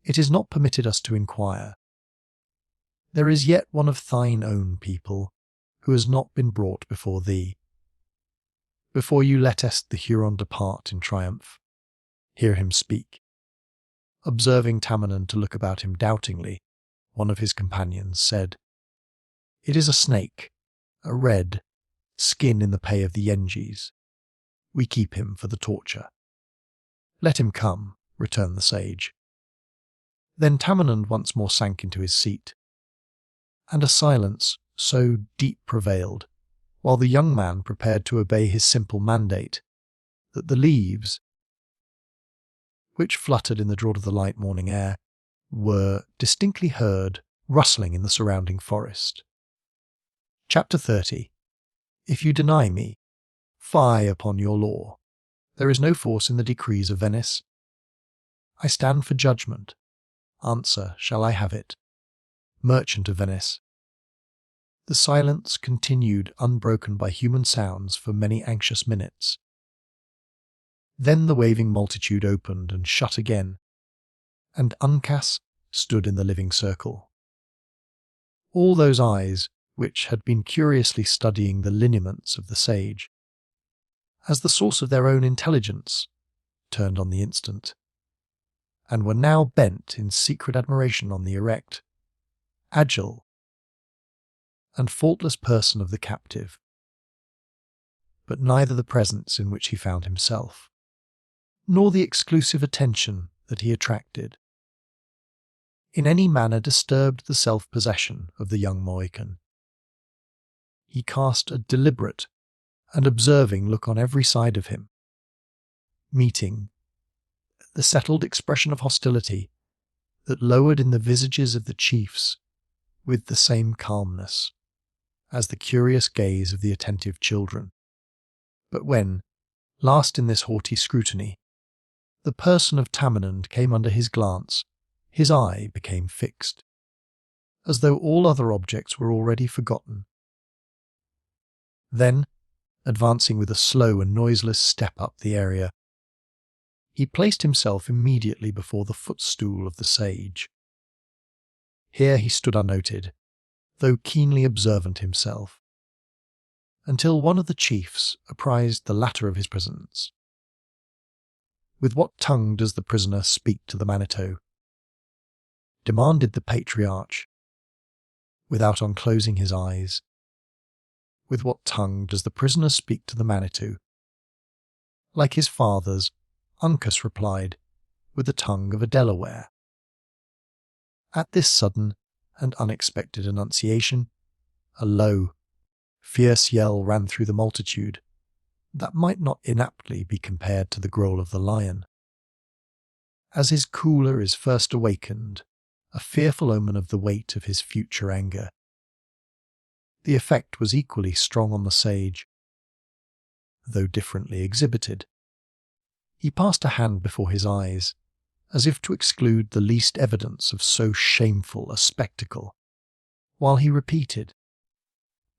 It is not permitted us to inquire. There is yet one of thine own people, who has not been brought before thee. Before you lettest the Huron depart in triumph, hear him speak. Observing Tamenund to look about him doubtingly, one of his companions said, "It is a snake, a red, skin in the pay of the Yengeese. We keep him for the torture." "Let him come," returned the sage. Then Tamenund once more sank into his seat, and a silence so deep prevailed, while the young man prepared to obey his simple mandate, that the leaves, which fluttered in the draught of the light morning air, were distinctly heard rustling in the surrounding forest. Chapter 30. If you deny me, fie upon your law. There is no force in the decrees of Venice. I stand for judgment. Answer, shall I have it? Merchant of Venice. The silence continued unbroken by human sounds for many anxious minutes. Then the waving multitude opened and shut again, and Uncas stood in the living circle. All those eyes, which had been curiously studying the lineaments of the sage, as the source of their own intelligence, turned on the instant, and were now bent in secret admiration on the erect, agile, and faultless person of the captive, but neither the presence in which he found himself, nor the exclusive attention that he attracted, in any manner disturbed the self-possession of the young Mohican. He cast a deliberate and observing look on every side of him, meeting the settled expression of hostility that lowered in the visages of the chiefs with the same calmness as the curious gaze of the attentive children. But when, last in this haughty scrutiny, the person of Tamenund came under his glance, his eye became fixed, as though all other objects were already forgotten. Then, advancing with a slow and noiseless step up the area, he placed himself immediately before the footstool of the sage. Here he stood unnoted, though keenly observant himself, until one of the chiefs apprised the latter of his presence. With what tongue does the prisoner speak to the Manitou? Demanded the patriarch, without unclosing his eyes. With what tongue does the prisoner speak to the Manitou? Like his fathers, Uncas replied, with the tongue of a Delaware. At this sudden and unexpected enunciation, a low, fierce yell ran through the multitude that might not inaptly be compared to the growl of the lion. As his cooler is first awakened, a fearful omen of the weight of his future anger. The effect was equally strong on the sage, though differently exhibited. He passed a hand before his eyes, as if to exclude the least evidence of so shameful a spectacle, while he repeated,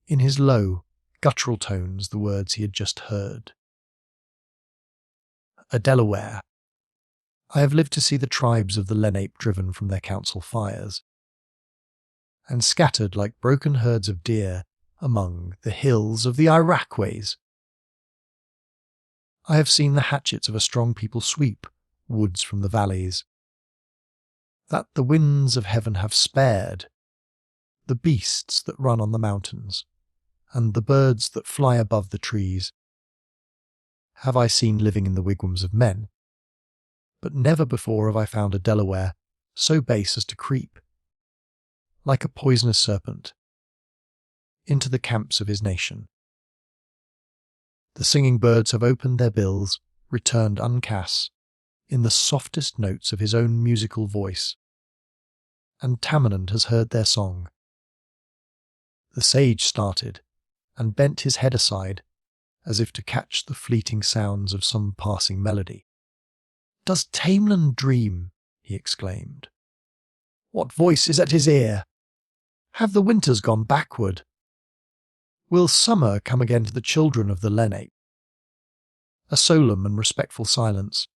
in his low, guttural tones, the words he had just heard. A Delaware. I have lived to see the tribes of the Lenape driven from their council fires, and scattered like broken herds of deer among the hills of the Iroquois. I have seen the hatchets of a strong people sweep woods from the valleys, that the winds of heaven have spared, the beasts that run on the mountains, and the birds that fly above the trees. Have I seen living in the wigwams of men, but never before have I found a Delaware so base as to creep, like a poisonous serpent, into the camps of his nation. The singing birds have opened their bills, returned Uncas, in the softest notes of his own musical voice, and Tamenund has heard their song. The sage started, and bent his head aside, as if to catch the fleeting sounds of some passing melody. "Does Tamenund dream?" he exclaimed. "What voice is at his ear? Have the winters gone backward? Will summer come again to the children of the Lenape?" A solemn and respectful silence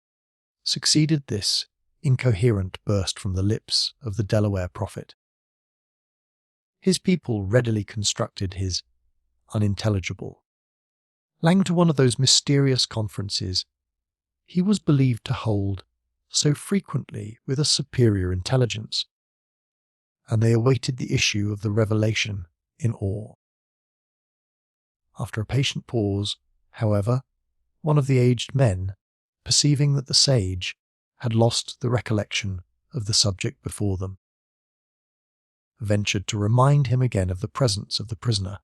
succeeded this incoherent burst from the lips of the Delaware prophet. His people readily constructed his unintelligible lang to one of those mysterious conferences he was believed to hold so frequently with a superior intelligence, and they awaited the issue of the revelation in awe. After a patient pause, however, one of the aged men, perceiving that the sage had lost the recollection of the subject before them, ventured to remind him again of the presence of the prisoner.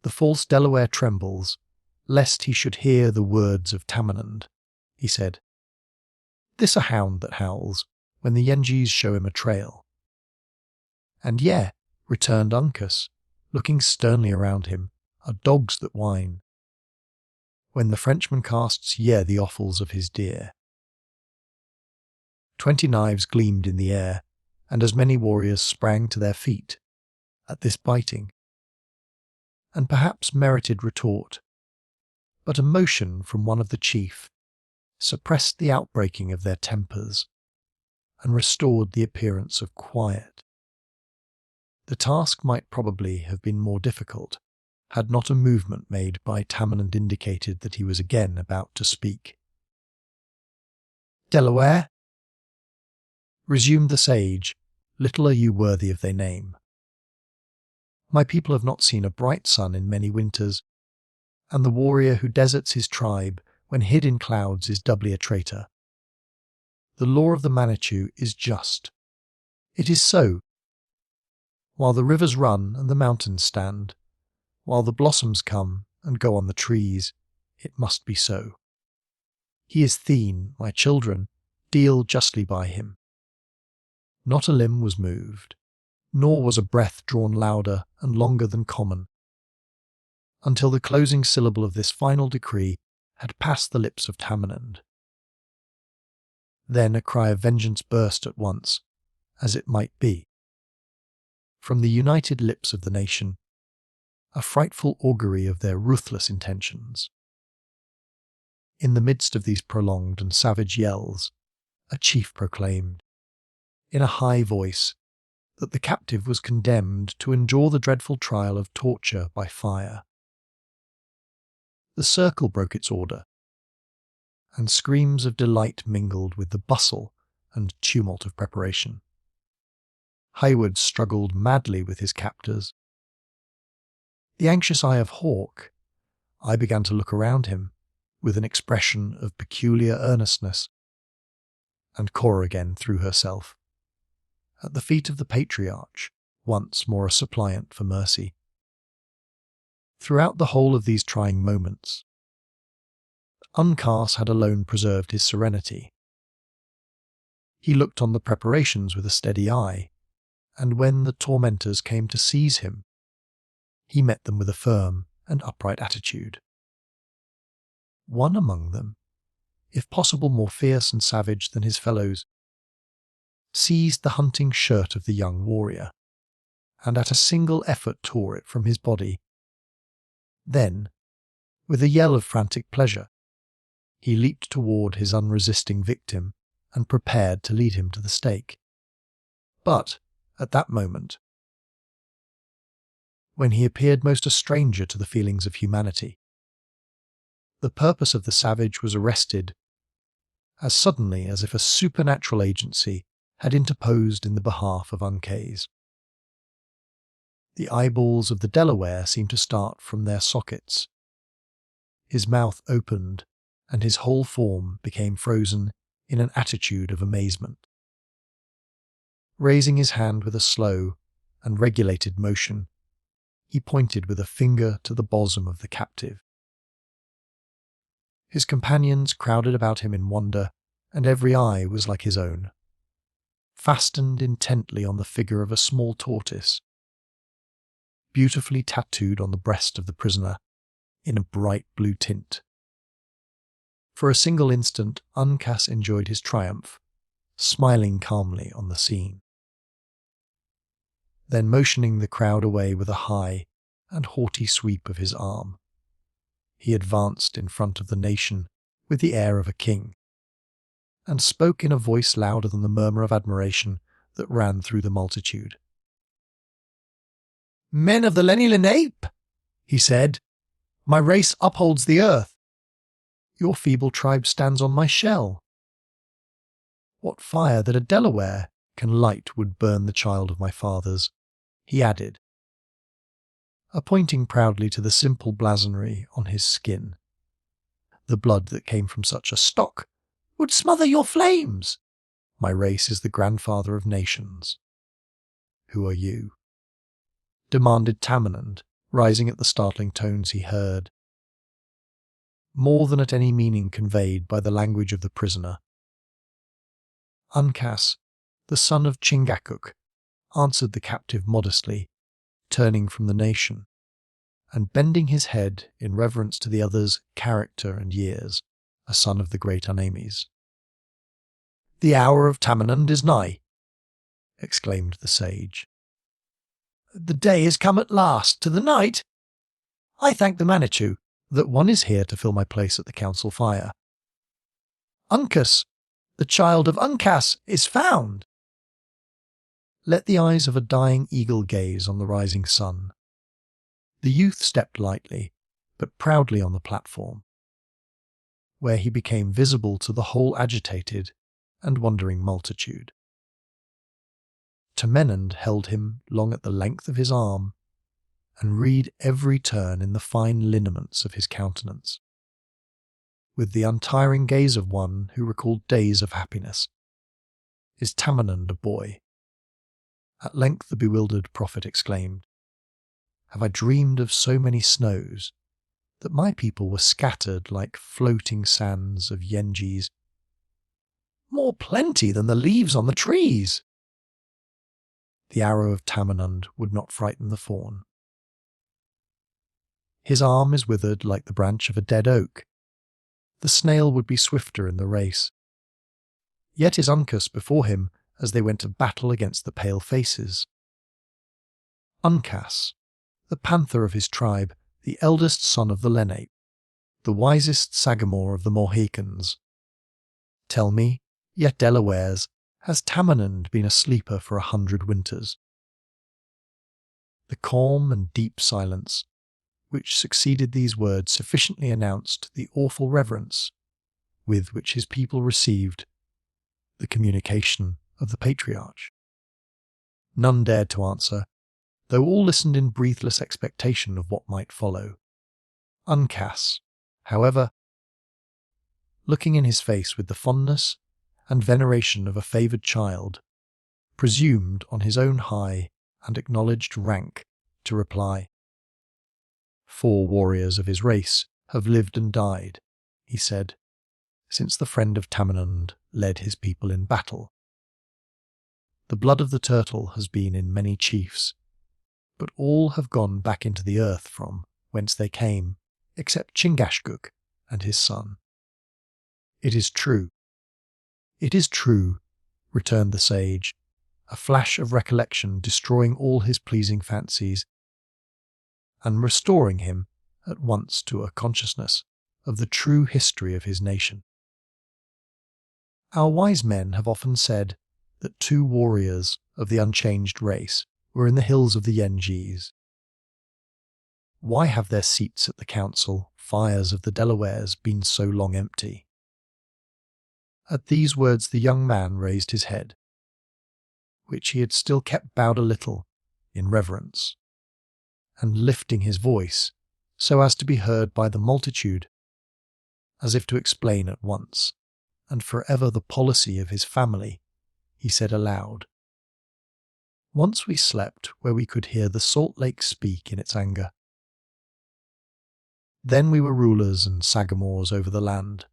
The false Delaware trembles, lest he should hear the words of Tamenund, he said. "This a hound that howls when the Yengeese show him a trail." "And yet," returned Uncas, Looking sternly around him are dogs that whine, when the Frenchman casts the offals of his deer. 20 knives gleamed in the air, and as many warriors sprang to their feet at this biting, and perhaps merited retort, but a motion from one of the chief suppressed the outbreaking of their tempers and restored the appearance of quiet. The task might probably have been more difficult had not a movement made by Tamenund indicated that he was again about to speak. "Delaware," resumed the sage, "little are you worthy of thy name. My people have not seen a bright sun in many winters, and the warrior who deserts his tribe when hid in clouds is doubly a traitor. The law of the Manitou is just. It is so. While the rivers run and the mountains stand, while the blossoms come and go on the trees, it must be so. He is Thene, my children, deal justly by him." Not a limb was moved, nor was a breath drawn louder and longer than common, until the closing syllable of this final decree had passed the lips of Tamenund. Then a cry of vengeance burst at once, as it might be, from the united lips of the nation, a frightful augury of their ruthless intentions. In the midst of these prolonged and savage yells, a chief proclaimed, in a high voice, that the captive was condemned to endure the dreadful trial of torture by fire. The circle broke its order, and screams of delight mingled with the bustle and tumult of preparation. Hayward struggled madly with his captors. The anxious eye of Hawke, I began to look around him with an expression of peculiar earnestness, and Cora again threw herself at the feet of the patriarch, once more a suppliant for mercy. Throughout the whole of these trying moments, Uncas had alone preserved his serenity. He looked on the preparations with a steady eye, and when the tormentors came to seize him, he met them with a firm and upright attitude. One among them, if possible more fierce and savage than his fellows, seized the hunting shirt of the young warrior, and at a single effort tore it from his body. Then, with a yell of frantic pleasure, he leaped toward his unresisting victim and prepared to lead him to the stake. But, at that moment, when he appeared most a stranger to the feelings of humanity, the purpose of the savage was arrested as suddenly as if a supernatural agency had interposed in the behalf of Uncas. The eyeballs of the Delaware seemed to start from their sockets. His mouth opened, and his whole form became frozen in an attitude of amazement. Raising his hand with a slow and regulated motion, he pointed with a finger to the bosom of the captive. His companions crowded about him in wonder, and every eye was like his own, fastened intently on the figure of a small tortoise, beautifully tattooed on the breast of the prisoner in a bright blue tint. For a single instant, Uncas enjoyed his triumph, smiling calmly on the scene. Then motioning the crowd away with a high and haughty sweep of his arm, he advanced in front of the nation with the air of a king, and spoke in a voice louder than the murmur of admiration that ran through the multitude. "Men of the Lenni Lenape," he said, "my race upholds the earth. Your feeble tribe stands on my shell. What fire that a Delaware can light would burn the child of my fathers," he added, pointing proudly to the simple blazonry on his skin. "The blood that came from such a stock would smother your flames. My race is the grandfather of nations." "Who are you?" demanded Tamenund, rising at the startling tones he heard. More than at any meaning conveyed by the language of the prisoner. "Uncas, the son of Chingachgook," answered the captive modestly, turning from the nation, and bending his head in reverence to the other's character and years, a son of the great Unames. "The hour of Tamenund is nigh," exclaimed the sage. "The day is come at last. To the night, I thank the Manitou That one is here to fill my place at the council fire. Uncas, the child of Uncas, is found." Let the eyes of a dying eagle gaze on the rising sun. The youth stepped lightly, but proudly on the platform, where he became visible to the whole agitated and wondering multitude. Tamenund held him long at the length of his arm, and read every turn in the fine lineaments of his countenance, with the untiring gaze of one who recalled days of happiness. "Is Tamenund a boy?" At length the bewildered prophet exclaimed, "Have I dreamed of so many snows, that my people were scattered like floating sands of Yengeese?" "More plenty than the leaves on the trees." The arrow of Tamenund would not frighten the fawn. His arm is withered like the branch of a dead oak. The snail would be swifter in the race. Yet is Uncas before him as they went to battle against the pale faces. Uncas, the panther of his tribe, the eldest son of the Lenape, the wisest sagamore of the Mohicans. Tell me, yet Delawares, has Tamenund been a sleeper for 100 winters? The calm and deep silence which succeeded these words sufficiently announced the awful reverence with which his people received the communication of the patriarch. None dared to answer, though all listened in breathless expectation of what might follow. Uncas, however, looking in his face with the fondness and veneration of a favoured child, presumed on his own high and acknowledged rank to reply. 4 warriors of his race have lived and died, he said, since the friend of Tamenund led his people in battle. The blood of the turtle has been in many chiefs, but all have gone back into the earth from whence they came, except Chingachgook and his son. It is true, returned the sage, a flash of recollection destroying all his pleasing fancies, and restoring him at once to a consciousness of the true history of his nation. Our wise men have often said that 2 warriors of the unchanged race were in the hills of the Yengeese. Why have their seats at the council fires of the Delawares been so long empty? At these words the young man raised his head, which he had still kept bowed a little in reverence, and lifting his voice so as to be heard by the multitude, as if to explain at once and forever the policy of his family, he said aloud, "Once we slept where we could hear the Salt Lake speak in its anger. Then we were rulers and sagamores over the land.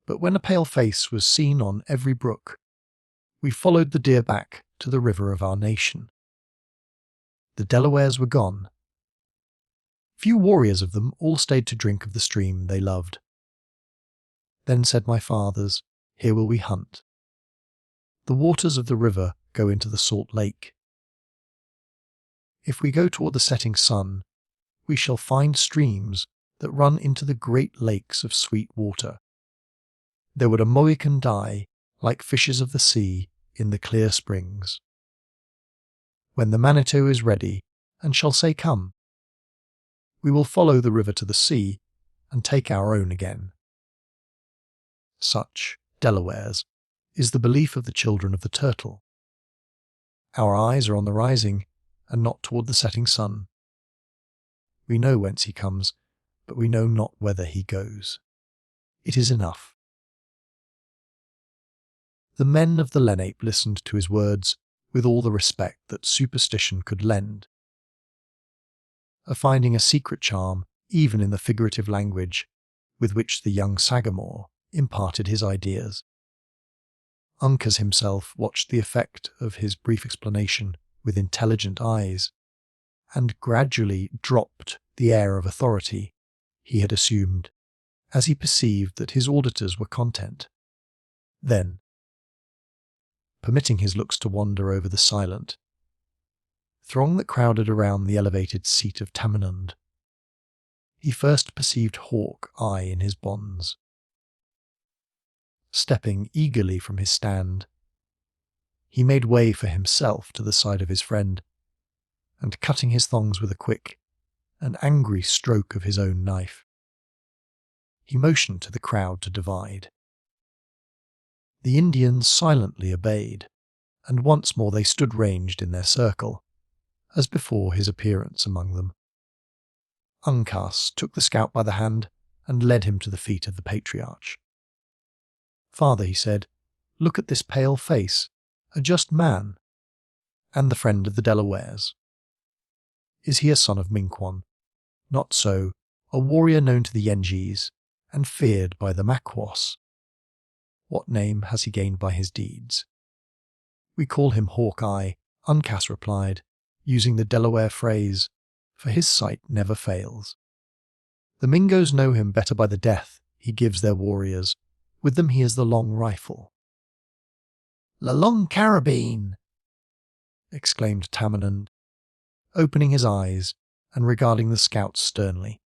But when a pale face was seen on every brook, we followed the deer back to the river of our nation. The Delawares were gone. Few warriors of them all stayed to drink of the stream they loved. Then said my fathers, here will we hunt. The waters of the river go into the Salt Lake. If we go toward the setting sun, we shall find streams that run into the great lakes of sweet water. There would a Mohican die, like fishes of the sea, in the clear springs. When the Manitou is ready, and shall say come, we will follow the river to the sea, and take our own again. Such, Delawares, is the belief of the children of the turtle. Our eyes are on the rising, and not toward the setting sun. We know whence he comes, but we know not whither he goes. It is enough." The men of the Lenape listened to his words with all the respect that superstition could lend, finding a secret charm even in the figurative language with which the young sagamore imparted his ideas. Uncas himself watched the effect of his brief explanation with intelligent eyes, and gradually dropped the air of authority he had assumed as he perceived that his auditors were content. Then, permitting his looks to wander over the silent throng that crowded around the elevated seat of Tamenund, he first perceived Hawk-Eye in his bonds. Stepping eagerly from his stand, he made way for himself to the side of his friend, and cutting his thongs with a quick and angry stroke of his own knife, he motioned to the crowd to divide. The Indians silently obeyed, and once more they stood ranged in their circle, as before his appearance among them. Uncas took the scout by the hand and led him to the feet of the patriarch. "Father," he said, "look at this pale face, a just man, and the friend of the Delawares. Is he a son of Minquon? Not so, a warrior known to the Yengeese, and feared by the Maquas. What name has he gained by his deeds?" "We call him Hawk-Eye," Uncas replied, using the Delaware phrase, for his sight never fails. "The Mingoes know him better by the death he gives their warriors. With them he is the long rifle." "La long carabine!" exclaimed Tamenund, opening his eyes and regarding the scout sternly.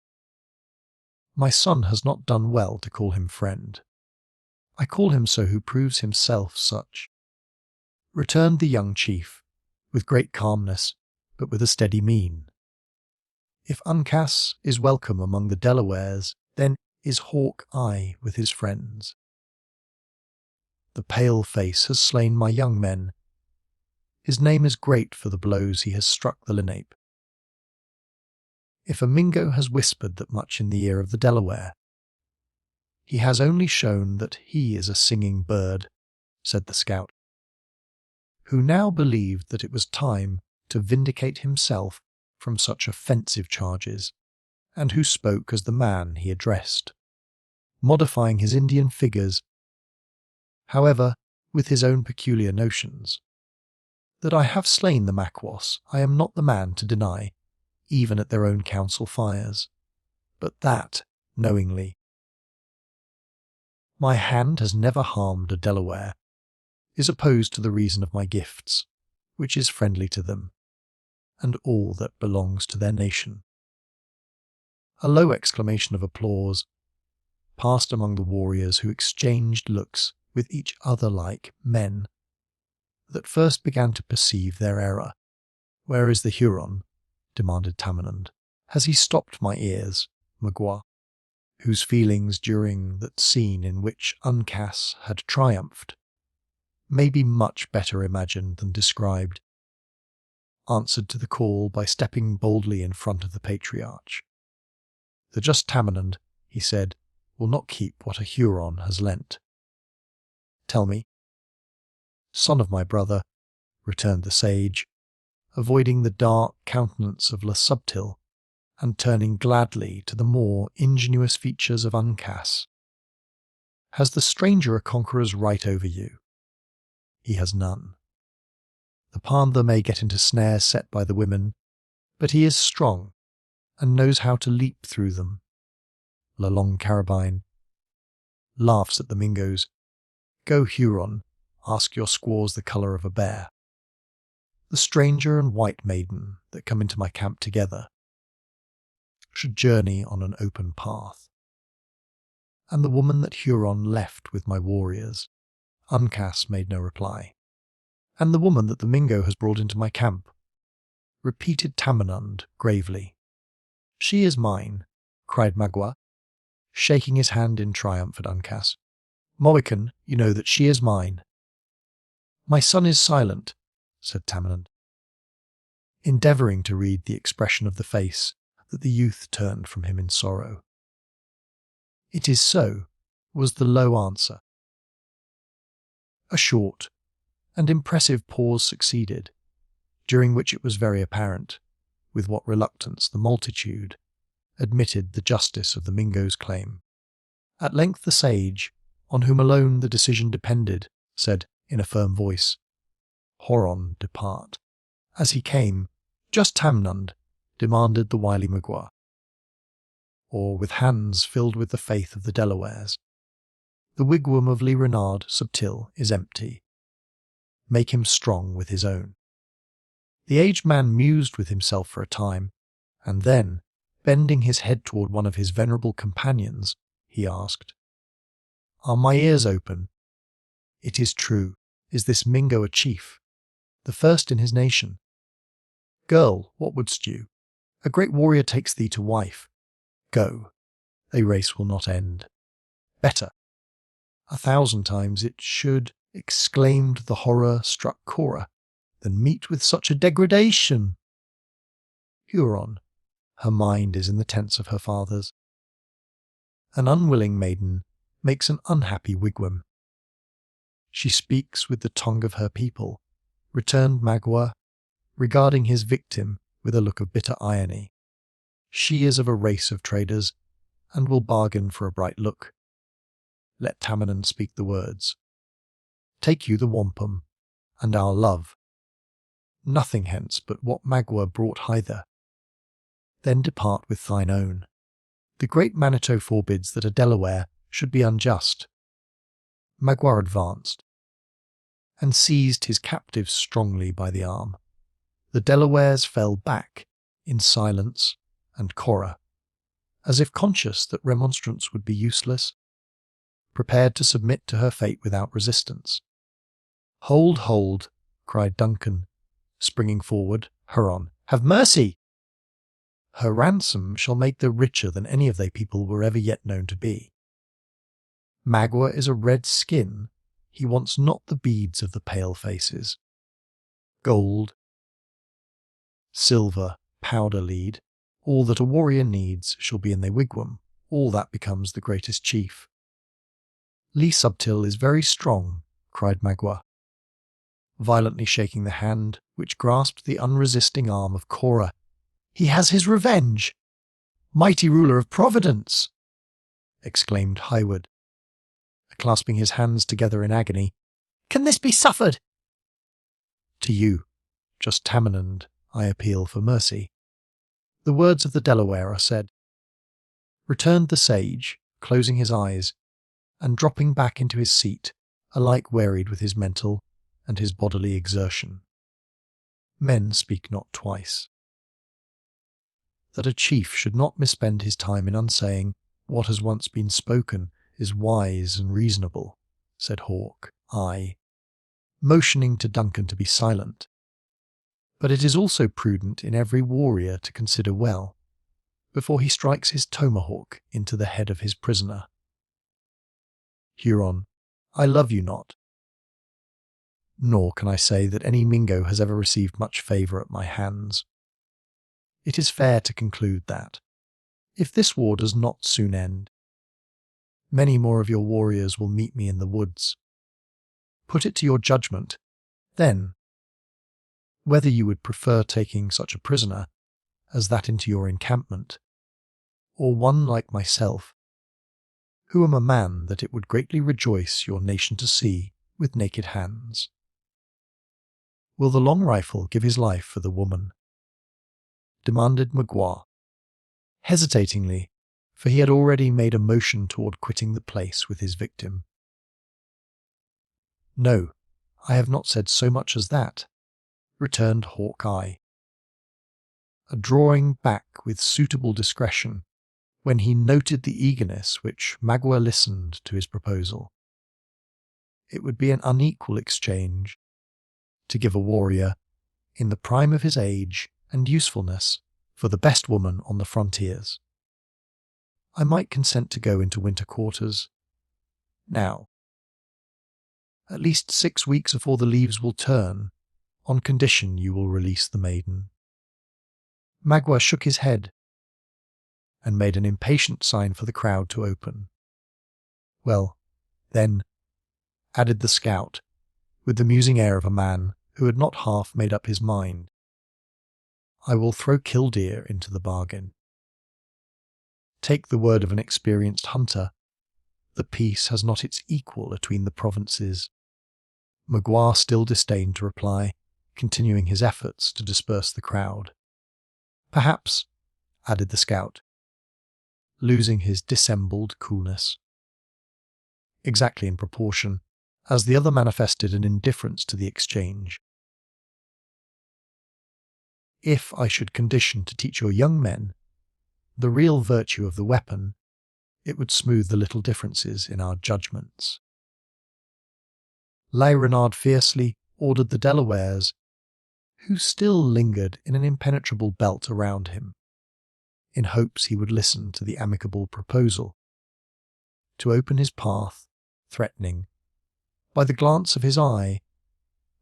"My son has not done well to call him friend. I call him so who proves himself such," returned the young chief, with great calmness, but with a steady mien. "If Uncas is welcome among the Delawares, then is Hawk-Eye with his friends. The pale face has slain my young men. His name is great for the blows he has struck the Lenape. If a Mingo has whispered that much in the ear of the Delaware, he has only shown that he is a singing bird," said the scout, who now believed that it was time to vindicate himself from such offensive charges, and who spoke as the man he addressed, modifying his Indian figures, however, with his own peculiar notions. "That I have slain the Maquas I am not the man to deny, even at their own council fires, but that, knowingly. My hand has never harmed a Delaware, is opposed to the reason of my gifts, which is friendly to them, and all that belongs to their nation." A low exclamation of applause passed among the warriors, who exchanged looks with each other like men that first began to perceive their error. "Where is the Huron?" demanded Tamenund. "Has he stopped my ears, Magua?" whose feelings during that scene in which Uncas had triumphed may be much better imagined than described, answered to the call by stepping boldly in front of the patriarch. "The just Tamenund," he said, "will not keep what a Huron has lent. Tell me." "Son of my brother," returned the sage, avoiding the dark countenance of Le Subtil, and turning gladly to the more ingenuous features of Uncas. "Has the stranger a conqueror's right over you?" "He has none. The Panther may get into snares set by the women, but he is strong, and knows how to leap through them. La Longue Carabine laughs at the Mingoes. Go, Huron, ask your squaws the colour of a bear. The stranger and white maiden that come into my camp together should journey on an open path. And the woman that Huron left with my warriors." Uncas made no reply. "And the woman that the Mingo has brought into my camp," repeated Tamenund gravely. "She is mine," cried Magua, shaking his hand in triumph at Uncas. "Mohican, you know that she is mine." "My son is silent," said Tamenund, endeavouring to read the expression of the face that the youth turned from him in sorrow. "It is so," was the low answer. A short and impressive pause succeeded, during which it was very apparent with what reluctance the multitude admitted the justice of the Mingo's claim. At length the sage, on whom alone the decision depended, said in a firm voice, "Horon, depart." As he came, just Tamenund demanded the wily Magua. Or with hands filled with the faith of the Delawares. The wigwam of Le Renard Subtil is empty. Make him strong with his own. The aged man mused with himself for a time, and then, bending his head toward one of his venerable companions, he asked, "Are my ears open? It is true. Is this Mingo a chief? The first in his nation? Girl, what wouldst you? A great warrior takes thee to wife. Go. A race will not end. Better. 1,000 times it should, exclaimed the horror-struck Cora, than meet with such a degradation. Huron, her mind is in the tents of her fathers. An unwilling maiden makes an unhappy wigwam. She speaks with the tongue of her people, returned Magua, regarding his victim with a look of bitter irony. She is of a race of traders, and will bargain for a bright look. Let Tamanan speak the words. Take you the wampum, and our love. Nothing hence but what Magua brought hither. Then depart with thine own. The great Manitou forbids that a Delaware should be unjust. Magua advanced, and seized his captive strongly by the arm. The Delawares fell back in silence and Cora, as if conscious that remonstrance would be useless, prepared to submit to her fate without resistance. Hold, hold, cried Duncan, springing forward. Huron, have mercy! Her ransom shall make thee richer than any of thy people were ever yet known to be. Magua is a red skin, he wants not the beads of the pale faces. Gold, silver, powder lead, all that a warrior needs shall be in thy wigwam, all that becomes the greatest chief. Le Subtil is very strong, cried Magua, violently shaking the hand which grasped the unresisting arm of Cora. He has his revenge! Mighty ruler of Providence! Exclaimed Highwood, clasping his hands together in agony. Can this be suffered? To you, just Tamenund, I appeal for mercy. The words of the Delaware are said. Returned the sage, closing his eyes, and dropping back into his seat, alike wearied with his mental and his bodily exertion. Men speak not twice. That a chief should not misspend his time in unsaying what has once been spoken is wise and reasonable, said Hawk, motioning to Duncan to be silent. But it is also prudent in every warrior to consider well, before he strikes his tomahawk into the head of his prisoner. Huron, I love you not. Nor can I say that any Mingo has ever received much favour at my hands. It is fair to conclude that, if this war does not soon end, many more of your warriors will meet me in the woods. Put it to your judgment, then, whether you would prefer taking such a prisoner as that into your encampment, or one like myself, who am a man that it would greatly rejoice your nation to see with naked hands. Will the long rifle give his life for the woman? Demanded Magua, hesitatingly, for he had already made a motion toward quitting the place with his victim. No, I have not said so much as that, returned Hawkeye, a drawing back with suitable discretion when he noted the eagerness which Magua listened to his proposal. It would be an unequal exchange to give a warrior, in the prime of his age and usefulness, for the best woman on the frontiers. I might consent to go into winter quarters now, at least 6 weeks before the leaves will turn, on condition you will release the maiden. Magua shook his head and made an impatient sign for the crowd to open. Well, then, added the scout, with the musing air of a man who had not half made up his mind, I will throw killdeer into the bargain. Take the word of an experienced hunter, the peace has not its equal between the provinces. Magua still disdained to reply, continuing his efforts to disperse the crowd. Perhaps, added the scout, losing his dissembled coolness. Exactly in proportion, as the other manifested an indifference to the exchange. If I should condition to teach your young men the real virtue of the weapon, it would smooth the little differences in our judgments. Le Renard fiercely ordered the Delawares, who still lingered in an impenetrable belt around him, in hopes he would listen to the amicable proposal, to open his path, threatening, by the glance of his eye,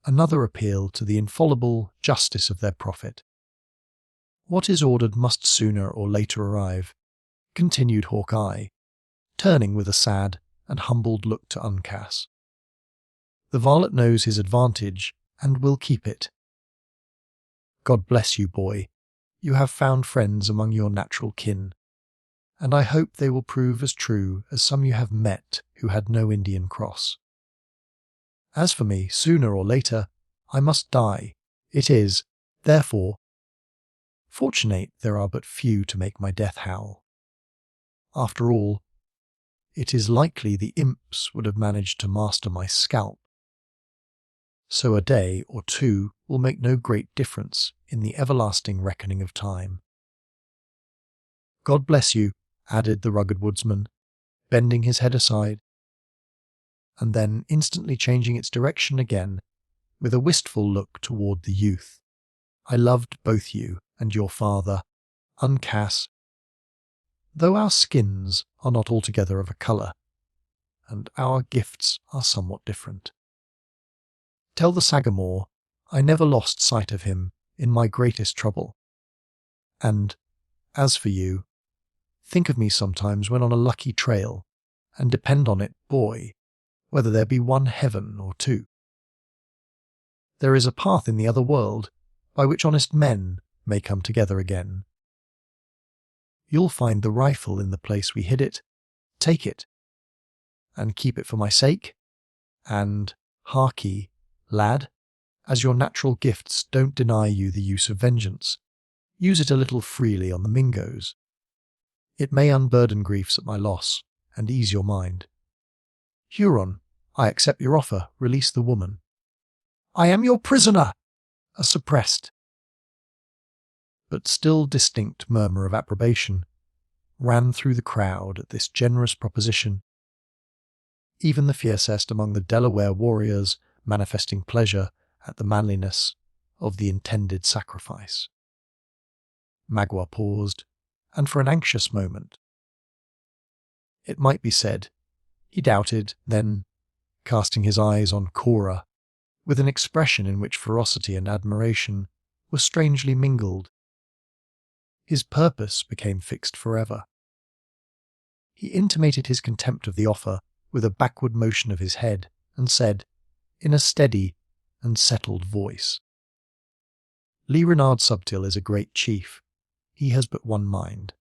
another appeal to the infallible justice of their prophet. What is ordered must sooner or later arrive, continued Hawkeye, turning with a sad and humbled look to Uncas. The varlet knows his advantage and will keep it. God bless you, boy. You have found friends among your natural kin, and I hope they will prove as true as some you have met who had no Indian cross. As for me, sooner or later, I must die. It is, therefore, fortunate there are but few to make my death howl. After all, it is likely the imps would have managed to master my scalp. So a day or two will make no great difference in the everlasting reckoning of time. God bless you, added the rugged woodsman, bending his head aside, and then instantly changing its direction again, with a wistful look toward the youth. I loved both you and your father, Uncas, though our skins are not altogether of a colour, and our gifts are somewhat different. Tell the Sagamore I never lost sight of him in my greatest trouble. And, as for you, think of me sometimes when on a lucky trail, and depend on it, boy, whether there be one heaven or two. There is a path in the other world by which honest men may come together again. You'll find the rifle in the place we hid it. Take it, and keep it for my sake, and, harkee, lad, as your natural gifts don't deny you the use of vengeance, use it a little freely on the Mingoes. It may unburden griefs at my loss, and ease your mind. Huron, I accept your offer, release the woman. I am your prisoner! A suppressed, but still distinct murmur of approbation ran through the crowd at this generous proposition, even the fiercest among the Delaware warriors manifesting pleasure at the manliness of the intended sacrifice. Magua paused, and for an anxious moment, it might be said, he doubted, then, casting his eyes on Cora, with an expression in which ferocity and admiration were strangely mingled, his purpose became fixed forever. He intimated his contempt of the offer with a backward motion of his head, and said, in a steady and settled voice, Le Renard Subtil is a great chief. He has but one mind.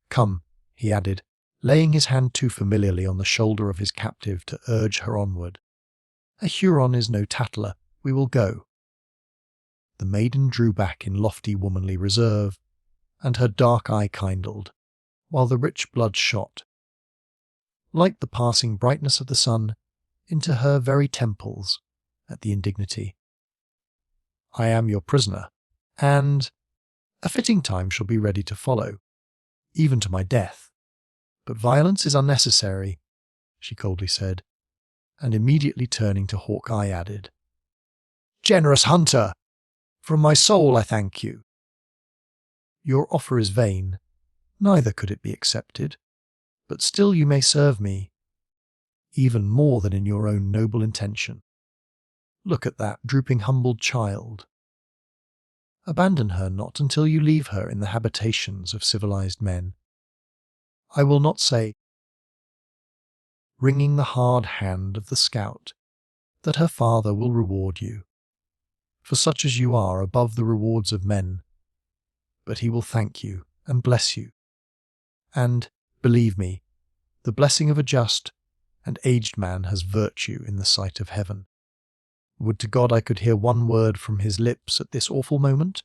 Come, he added, laying his hand too familiarly on the shoulder of his captive to urge her onward. A Huron is no tattler. We will go. The maiden drew back in lofty womanly reserve, and her dark eye kindled, while the rich blood shot, like the passing brightness of the sun, into her very temples at the indignity. I am your prisoner, and a fitting time shall be ready to follow, even to my death. But violence is unnecessary, she coldly said, and immediately turning to Hawkeye added, Generous hunter! From my soul I thank you. Your offer is vain, neither could it be accepted, but still you may serve me, even more than in your own noble intention. Look at that drooping humbled child. Abandon her not until you leave her in the habitations of civilized men. I will not say, wringing the hard hand of the scout, that her father will reward you, for such as you are above the rewards of men, but he will thank you and bless you. And, believe me, the blessing of a just and aged man has virtue in the sight of heaven. Would to God I could hear one word from his lips at this awful moment.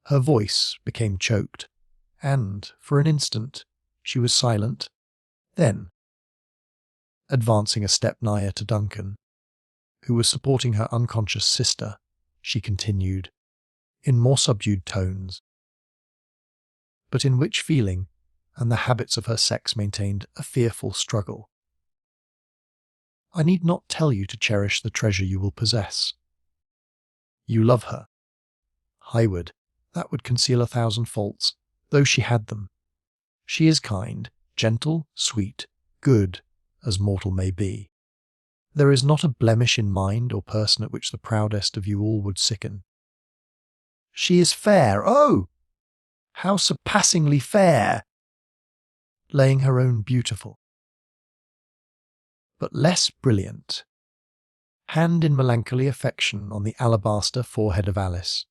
Her voice became choked, and, for an instant, she was silent. Then, advancing a step nigher to Duncan, who was supporting her unconscious sister, she continued, in more subdued tones, but in which feeling and the habits of her sex maintained a fearful struggle. I need not tell you to cherish the treasure you will possess. You love her. Highward, that would conceal 1,000 faults, though she had them. She is kind, gentle, sweet, good, as mortal may be. There is not a blemish in mind or person at which the proudest of you all would sicken. She is fair, oh! How surpassingly fair! Laying her own beautiful, but less brilliant, hand in melancholy affection on the alabaster forehead of Alice,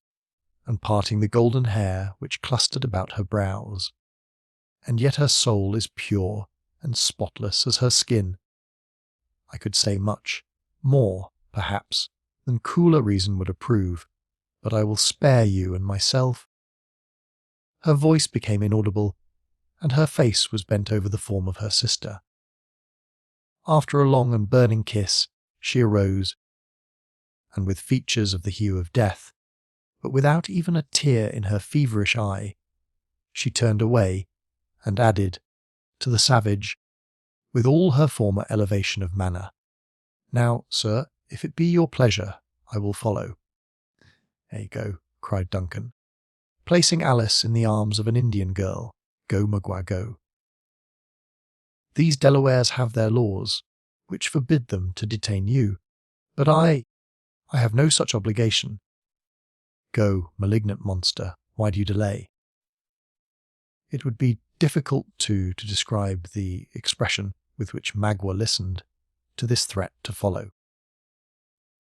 and parting the golden hair which clustered about her brows. And yet her soul is pure and spotless as her skin. I could say much, more, perhaps, than cooler reason would approve, but I will spare you and myself. Her voice became inaudible, and her face was bent over the form of her sister. After a long and burning kiss, she arose, and with features of the hue of death, but without even a tear in her feverish eye, she turned away and added, to the savage, with all her former elevation of manner, "Now, sir, if it be your pleasure, I will follow." "There you go," cried Duncan, placing Alice in the arms of an Indian girl. "Go, Magua, go. These Delawares have their laws, which forbid them to detain you, but I have no such obligation. Go, malignant monster, why do you delay?" It would be difficult to describe the expression with which Magua listened to this threat to follow.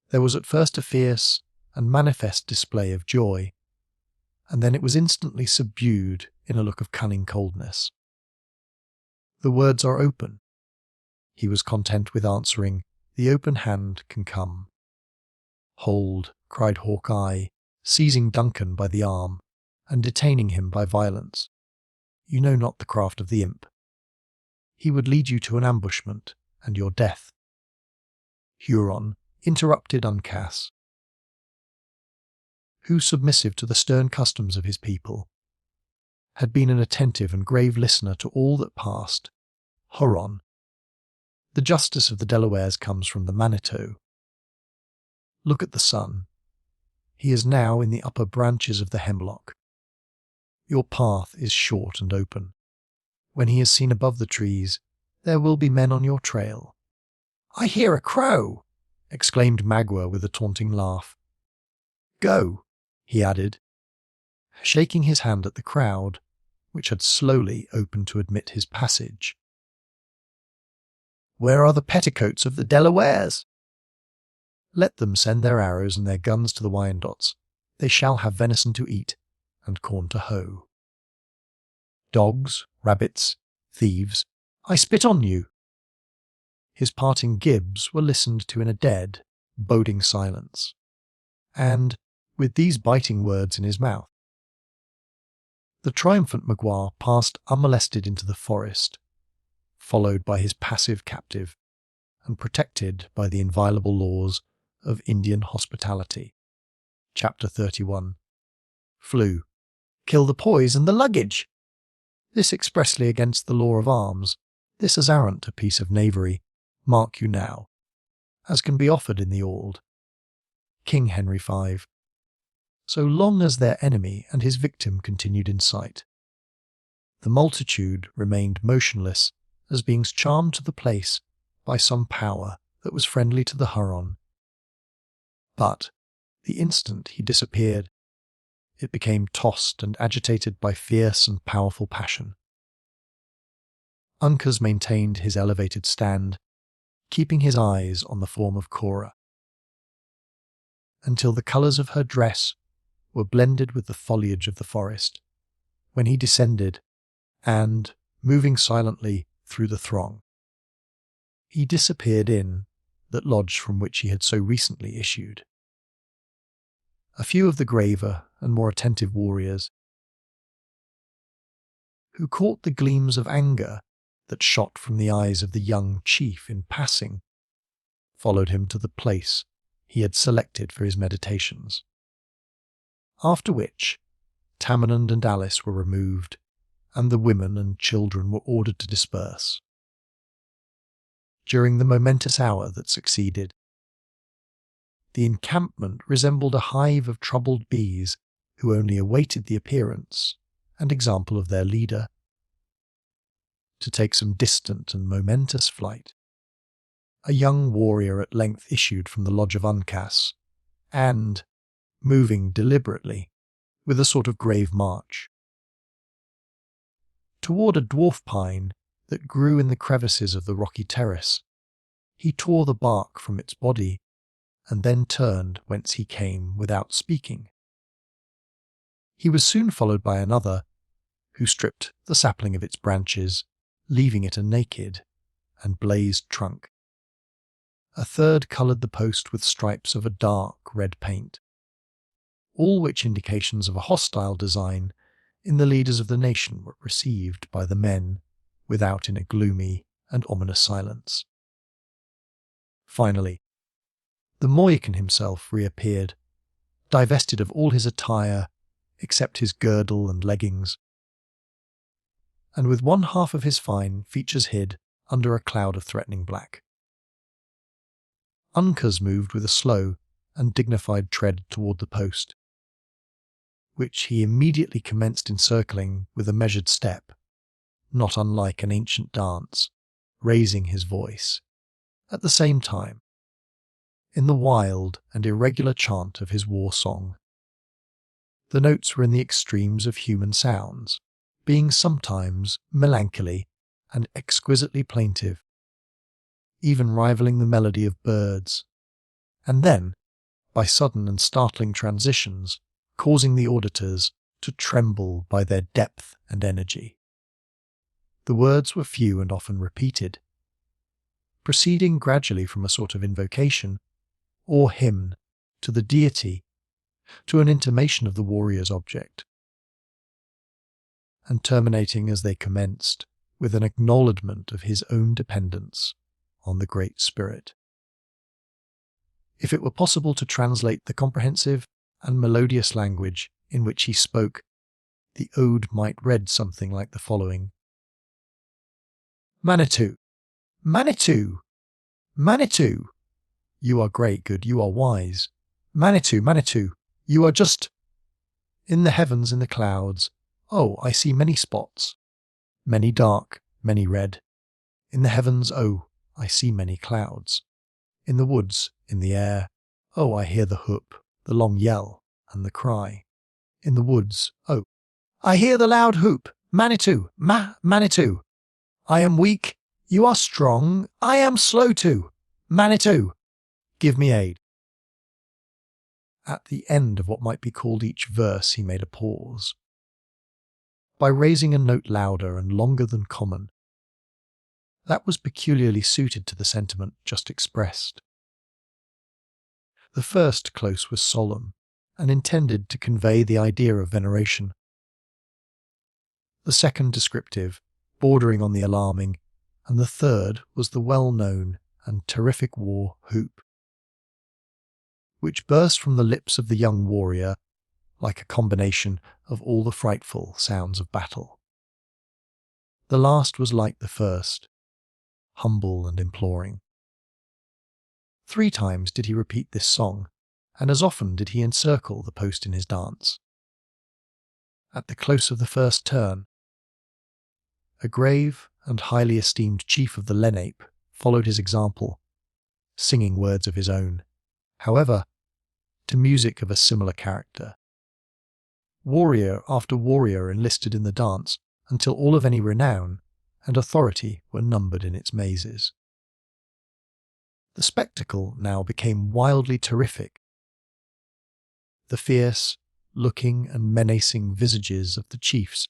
There was at first a fierce and manifest display of joy, and then it was instantly subdued in a look of cunning coldness. The words are open. He was content with answering, "The open hand can come." "Hold," cried Hawkeye, seizing Duncan by the arm and detaining him by violence. "You know not the craft of the imp. He would lead you to an ambushment and your death." Huron interrupted Uncas, who, submissive to the stern customs of his people, had been an attentive and grave listener to all that passed. "Huron, the justice of the Delawares comes from the Manitou. Look at the sun. He is now in the upper branches of the hemlock. Your path is short and open. When he is seen above the trees, there will be men on your trail." "I hear a crow!" exclaimed Magua with a taunting laugh. "Go," he added, shaking his hand at the crowd, which had slowly opened to admit his passage. "Where are the petticoats of the Delawares?" "Let them send their arrows and their guns to the Wyandots. They shall have venison to eat and corn to hoe. Dogs, rabbits, thieves, I spit on you." His parting gibes were listened to in a dead, boding silence, and, with these biting words in his mouth, the triumphant Magua passed unmolested into the forest, followed by his passive captive, and protected by the inviolable laws of Indian hospitality. Chapter 31. Flew. "Kill the poise and the luggage!" This expressly against the law of arms, this as arrant a piece of knavery, mark you now, as can be offered in the old. King Henry V. So long as their enemy and his victim continued in sight, the multitude remained motionless as beings charmed to the place by some power that was friendly to the Huron. But, the instant he disappeared, it became tossed and agitated by fierce and powerful passion. Uncas maintained his elevated stand, keeping his eyes on the form of Cora, until the colours of her dress were blended with the foliage of the forest, when he descended, and, moving silently through the throng, he disappeared in that lodge from which he had so recently issued. A few of the graver and more attentive warriors, who caught the gleams of anger that shot from the eyes of the young chief in passing, followed him to the place he had selected for his meditations. After which, Tammonand and Alice were removed, and the women and children were ordered to disperse. During the momentous hour that succeeded, the encampment resembled a hive of troubled bees who only awaited the appearance and example of their leader to take some distant and momentous flight. A young warrior at length issued from the lodge of Uncas, and, moving deliberately, with a sort of grave march, toward a dwarf pine that grew in the crevices of the rocky terrace, he tore the bark from its body, and then turned whence he came without speaking. He was soon followed by another, who stripped the sapling of its branches, leaving it a naked and blazed trunk. A third coloured the post with stripes of a dark red paint, all which indications of a hostile design in the leaders of the nation were received by the men without in a gloomy and ominous silence. Finally, the Mohican himself reappeared, divested of all his attire except his girdle and leggings, and with one half of his fine features hid under a cloud of threatening black. Uncas moved with a slow and dignified tread toward the post, which he immediately commenced encircling with a measured step, not unlike an ancient dance, raising his voice, at the same time, in the wild and irregular chant of his war song. The notes were in the extremes of human sounds, being sometimes melancholy and exquisitely plaintive, even rivaling the melody of birds, and then, by sudden and startling transitions, causing the auditors to tremble by their depth and energy. The words were few and often repeated, proceeding gradually from a sort of invocation or hymn to the deity, to an intimation of the warrior's object, and terminating as they commenced with an acknowledgment of his own dependence on the Great Spirit. If it were possible to translate the comprehensive and melodious language in which he spoke, the ode might read something like the following: Manitou, Manitou, Manitou, you are great, good, you are wise. Manitou, Manitou, you are just. In the heavens, in the clouds, oh, I see many spots, many dark, many red. In the heavens, oh, I see many clouds. In the woods, in the air, oh, I hear the whoop, the long yell, and the cry. In the woods, oh, I hear the loud whoop, Manitou, Manitou. I am weak, you are strong, I am slow too. Manitou, give me aid. At the end of what might be called each verse he made a pause, by raising a note louder and longer than common. That was peculiarly suited to the sentiment just expressed. The first close was solemn, and intended to convey the idea of veneration. The second descriptive, bordering on the alarming, and the third was the well-known and terrific war whoop, which burst from the lips of the young warrior like a combination of all the frightful sounds of battle. The last was like the first, humble and imploring. 3 times did he repeat this song, and as often did he encircle the post in his dance. At the close of the first turn, a grave and highly esteemed chief of the Lenape followed his example, singing words of his own, however, to music of a similar character. Warrior after warrior enlisted in the dance until all of any renown and authority were numbered in its mazes. The spectacle now became wildly terrific. The fierce, looking and menacing visages of the chiefs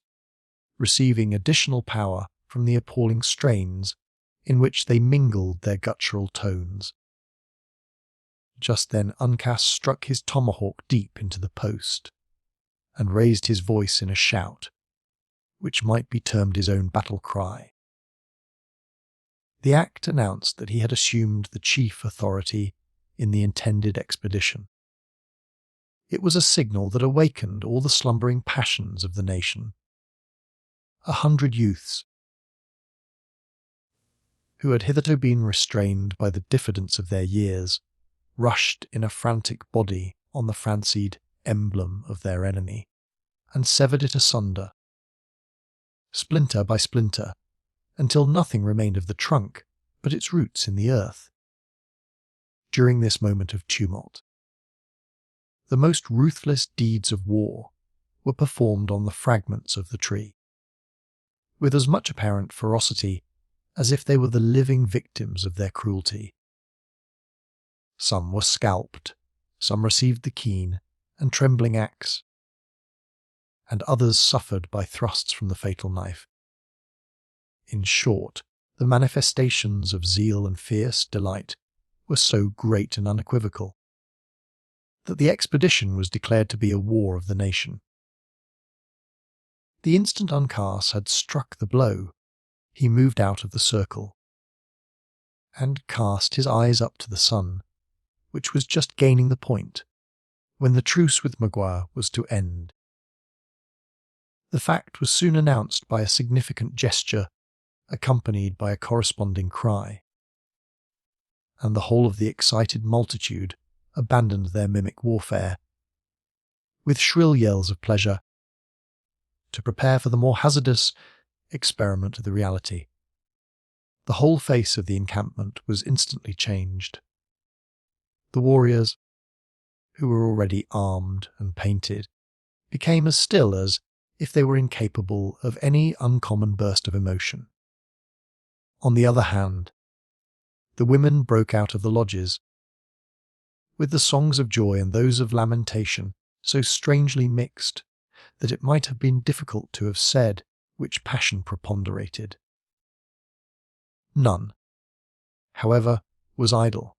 receiving additional power from the appalling strains in which they mingled their guttural tones. Just then Uncas struck his tomahawk deep into the post, and raised his voice in a shout, which might be termed his own battle cry. The act announced that he had assumed the chief authority in the intended expedition. It was a signal that awakened all the slumbering passions of the nation. 100 youths, who had hitherto been restrained by the diffidence of their years, rushed in a frantic body on the fancied emblem of their enemy, and severed it asunder, splinter by splinter, until nothing remained of the trunk but its roots in the earth. During this moment of tumult, the most ruthless deeds of war were performed on the fragments of the tree, with as much apparent ferocity as if they were the living victims of their cruelty. Some were scalped, some received the keen and trembling axe, and others suffered by thrusts from the fatal knife. In short, the manifestations of zeal and fierce delight were so great and unequivocal that the expedition was declared to be a war of the nation. The instant Uncas had struck the blow, he moved out of the circle and cast his eyes up to the sun, which was just gaining the point when the truce with Magua was to end. The fact was soon announced by a significant gesture accompanied by a corresponding cry, and the whole of the excited multitude abandoned their mimic warfare, with shrill yells of pleasure, to prepare for the more hazardous experiment of the reality. The whole face of the encampment was instantly changed. The warriors, who were already armed and painted, became as still as if they were incapable of any uncommon burst of emotion. On the other hand, the women broke out of the lodges, with the songs of joy and those of lamentation so strangely mixed that it might have been difficult to have said which passion preponderated. None, however, was idle.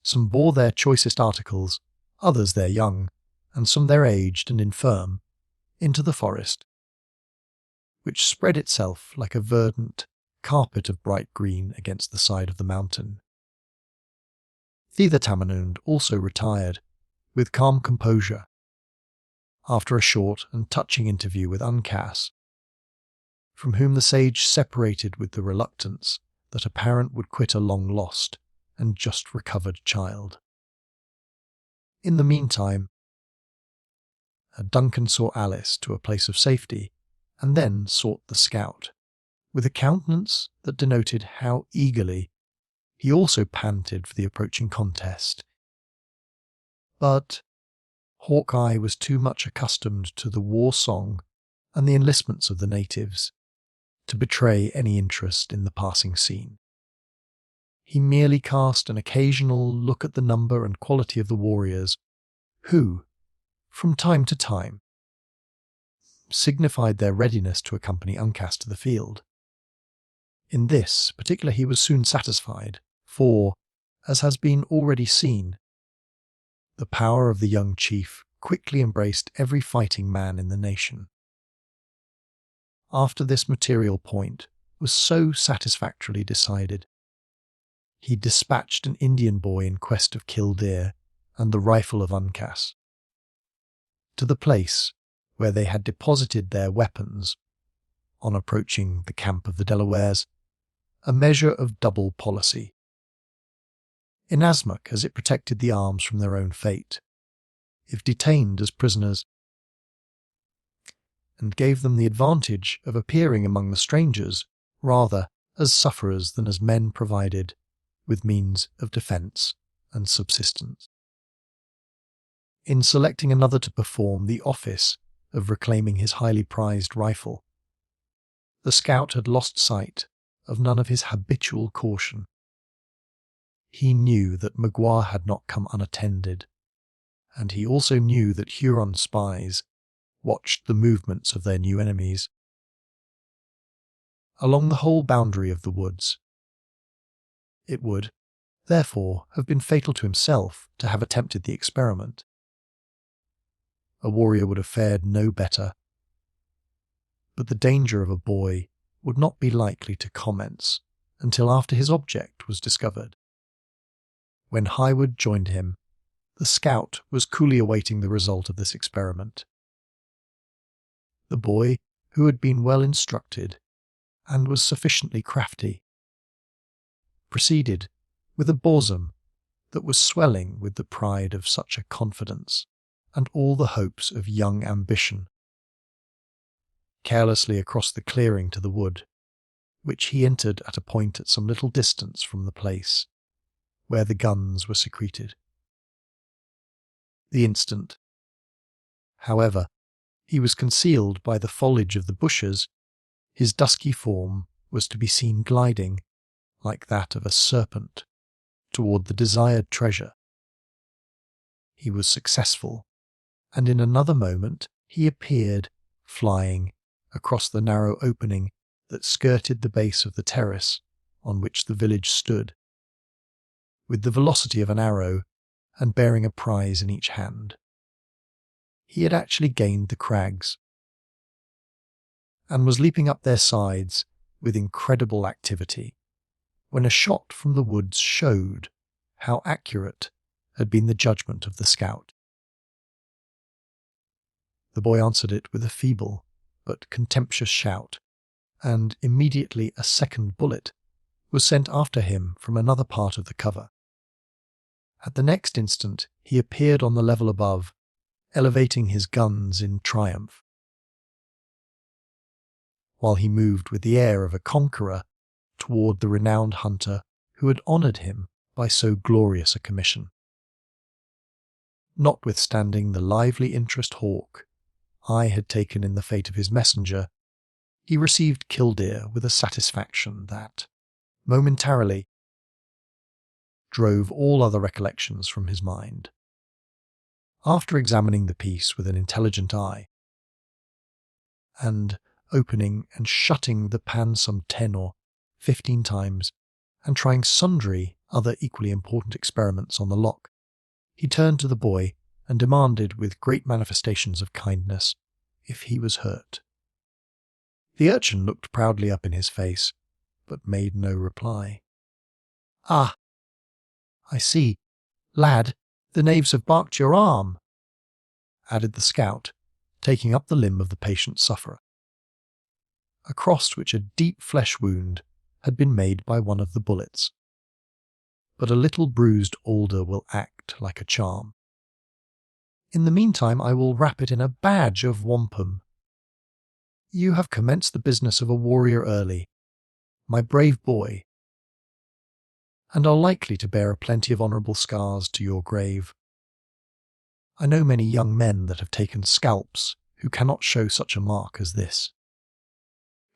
Some bore their choicest articles, others their young, and some their aged and infirm, into the forest, which spread itself like a verdant carpet of bright green against the side of the mountain. Thither Tamenund also retired, with calm composure, after a short and touching interview with Uncas, from whom the sage separated with the reluctance that a parent would quit a long-lost and just recovered child. In the meantime, Duncan saw Alice to a place of safety, and then sought the scout, with a countenance that denoted how eagerly he also panted for the approaching contest. But Hawkeye was too much accustomed to the war song and the enlistments of the natives to betray any interest in the passing scene. He merely cast an occasional look at the number and quality of the warriors who, from time to time, signified their readiness to accompany Uncas to the field. In this particular he was soon satisfied, for, as has been already seen, the power of the young chief quickly embraced every fighting man in the nation. After this material point was so satisfactorily decided, he dispatched an Indian boy in quest of killdeer and the rifle of Uncas to the place where they had deposited their weapons on approaching the camp of the Delawares, a measure of double policy, inasmuch as it protected the arms from their own fate, if detained as prisoners, and gave them the advantage of appearing among the strangers rather as sufferers than as men provided with means of defence and subsistence. In selecting another to perform the office of reclaiming his highly prized rifle, the scout had lost sight of none of his habitual caution. He knew that Magua had not come unattended, and he also knew that Huron spies watched the movements of their new enemies along the whole boundary of the woods. It would, therefore, have been fatal to himself to have attempted the experiment. a warrior would have fared no better. But the danger of a boy would not be likely to commence until after his object was discovered. When Highwood joined him, the scout was coolly awaiting the result of this experiment. The boy, who had been well instructed and was sufficiently crafty, proceeded with a bosom that was swelling with the pride of such a confidence and all the hopes of young ambition, carelessly across the clearing to the wood, which he entered at a point at some little distance from the place where the guns were secreted. The instant, however, he was concealed by the foliage of the bushes, his dusky form was to be seen gliding, like that of a serpent, toward the desired treasure. He was successful, and in another moment he appeared, flying, across the narrow opening that skirted the base of the terrace on which the village stood, with the velocity of an arrow and bearing a prize in each hand. He had actually gained the crags, and was leaping up their sides with incredible activity, when a shot from the woods showed how accurate had been the judgment of the scout. The boy answered it with a feeble but contemptuous shout, and immediately a second bullet was sent after him from another part of the cover. At the next instant he appeared on the level above, elevating his guns in triumph, while he moved with the air of a conqueror toward the renowned hunter who had honoured him by so glorious a commission. Notwithstanding the lively interest Hawke I had taken in the fate of his messenger, he received Killdeer with a satisfaction that, momentarily, drove all other recollections from his mind. After examining the piece with an intelligent eye, and opening and shutting the pan some 10 or 15 times, and trying sundry other equally important experiments on the lock, he turned to the boy and demanded with great manifestations of kindness if he was hurt. The urchin looked proudly up in his face, but made no reply. "Ah, I see. Lad, the knaves have barked your arm," added the scout, taking up the limb of the patient sufferer, across which a deep flesh wound had been made by one of the bullets. "But a little bruised alder will act like a charm. In the meantime I will wrap it in a badge of wampum. You have commenced the business of a warrior early, my brave boy, and are likely to bear a plenty of honourable scars to your grave. I know many young men that have taken scalps who cannot show such a mark as this.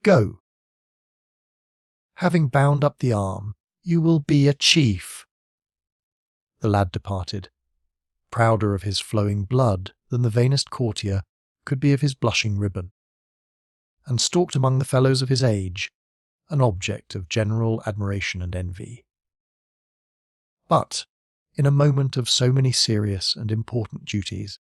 Go. Having bound up the arm, you will be a chief." The lad departed, prouder of his flowing blood than the vainest courtier could be of his blushing ribbon, and stalked among the fellows of his age, an object of general admiration and envy. But, in a moment of so many serious and important duties,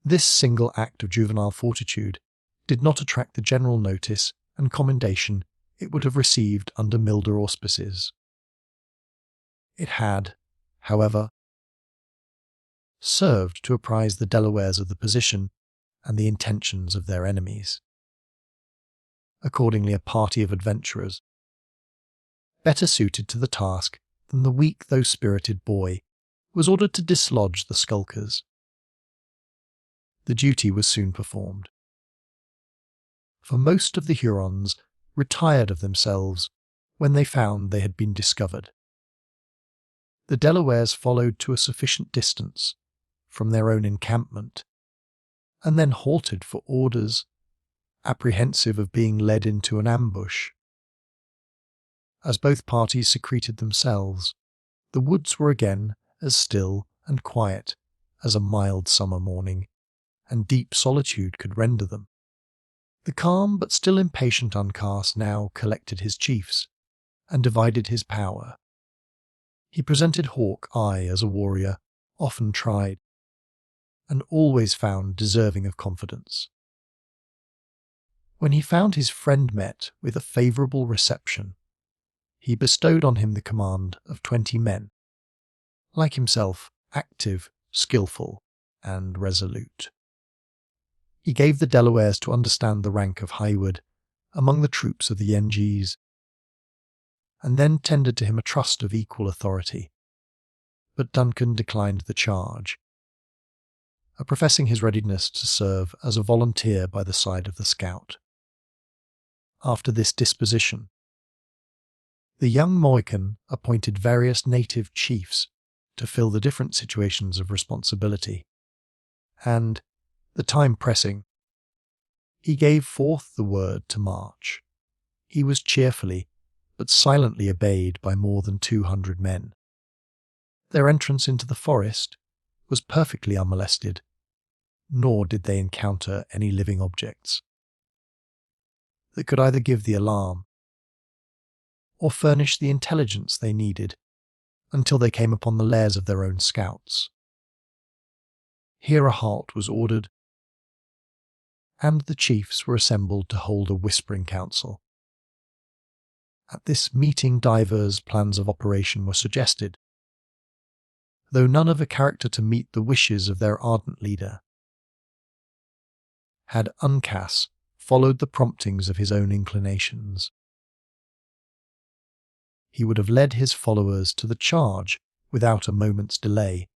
this single act of juvenile fortitude did not attract the general notice and commendation it would have received under milder auspices. It had, however, served to apprise the Delawares of the position and the intentions of their enemies. Accordingly, a party of adventurers, better suited to the task than the weak though spirited boy, was ordered to dislodge the skulkers. The duty was soon performed, for most of the Hurons retired of themselves when they found they had been discovered. The Delawares followed to a sufficient distance from their own encampment, and then halted for orders, apprehensive of being led into an ambush. As both parties secreted themselves, the woods were again as still and quiet as a mild summer morning, and deep solitude could render them. The calm but still impatient Uncas now collected his chiefs, and divided his power. He presented Hawke Eye as a warrior, often tried, and always found deserving of confidence. When he found his friend met with a favourable reception, he bestowed on him the command of 20 men, like himself, active, skilful, and resolute. He gave the Delawares to understand the rank of Highwood among the troops of the Yengeese, and then tendered to him a trust of equal authority. But Duncan declined the charge, professing his readiness to serve as a volunteer by the side of the scout. After this disposition, the young Mohican appointed various native chiefs to fill the different situations of responsibility, and, the time pressing, he gave forth the word to march. He was cheerfully but silently obeyed by more than 200 men. Their entrance into the forest was perfectly unmolested, nor did they encounter any living objects that could either give the alarm or furnish the intelligence they needed until they came upon the lairs of their own scouts. Here a halt was ordered, and the chiefs were assembled to hold a whispering council. At this meeting divers plans of operation were suggested, though none of a character to meet the wishes of their ardent leader. Had Uncas followed the promptings of his own inclinations, he would have led his followers to the charge without a moment's delay,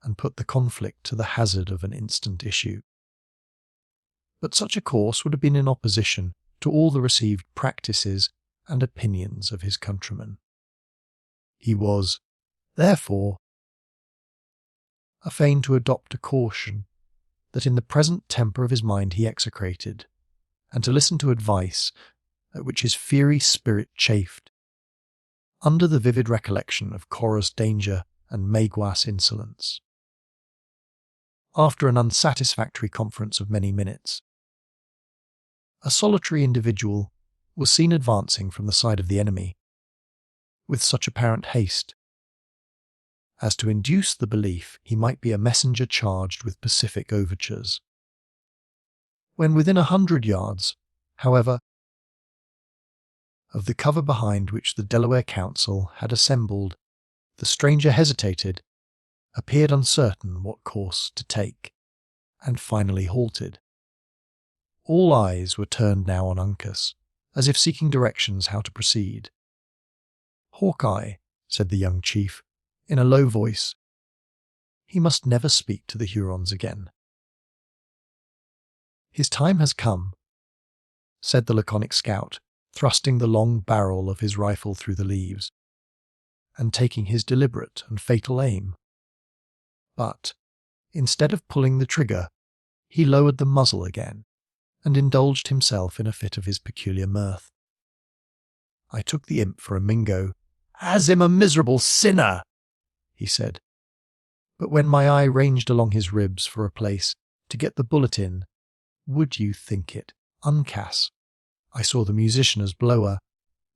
and put the conflict to the hazard of an instant issue. But such a course would have been in opposition to all the received practices and opinions of his countrymen. He was, therefore, fain to adopt a caution that in the present temper of his mind he execrated, and to listen to advice at which his fiery spirit chafed, under the vivid recollection of Cora's danger and Maguas' insolence. After an unsatisfactory conference of many minutes, a solitary individual was seen advancing from the side of the enemy, with such apparent haste as to induce the belief he might be a messenger charged with pacific overtures. When within 100 yards, however, of the cover behind which the Delaware Council had assembled, the stranger hesitated, appeared uncertain what course to take, and finally halted. All eyes were turned now on Uncas, as if seeking directions how to proceed. "Hawkeye," said the young chief, in a low voice, "he must never speak to the Hurons again." "His time has come," said the laconic scout, thrusting the long barrel of his rifle through the leaves, and taking his deliberate and fatal aim. But, instead of pulling the trigger, he lowered the muzzle again, and indulged himself in a fit of his peculiar mirth. I took the imp for a Mingo. "As him a miserable sinner," he said. But when my eye ranged along his ribs for a place to get the bullet in, would you think it, Uncas, I saw the musician as blower,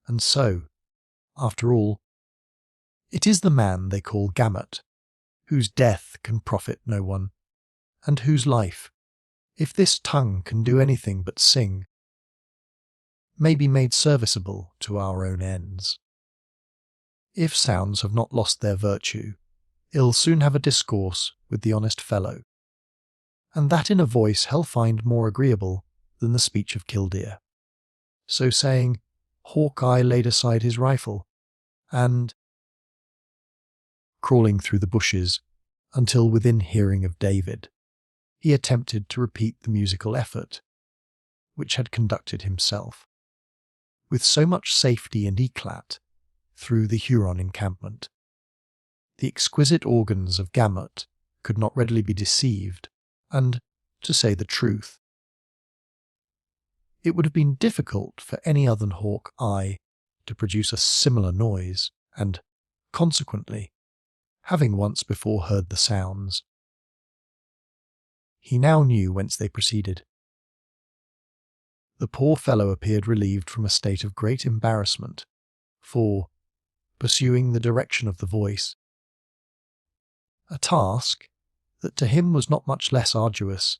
and so, after all, it is the man they call Gamut, whose death can profit no one, and whose life, if this tongue can do anything but sing, may be made serviceable to our own ends. If sounds have not lost their virtue, it'll soon have a discourse with the honest fellow, and that in a voice hell find more agreeable than the speech of Killdeer." So saying, Hawkeye laid aside his rifle, and, crawling through the bushes until within hearing of David, he attempted to repeat the musical effort which had conducted himself, with so much safety and eclat, through the Huron encampment. The exquisite organs of Gamut could not readily be deceived, and, to say the truth, it would have been difficult for any other than Hawkeye to produce a similar noise, and, consequently, having once before heard the sounds, he now knew whence they proceeded. The poor fellow appeared relieved from a state of great embarrassment, for, pursuing the direction of the voice, a task that to him was not much less arduous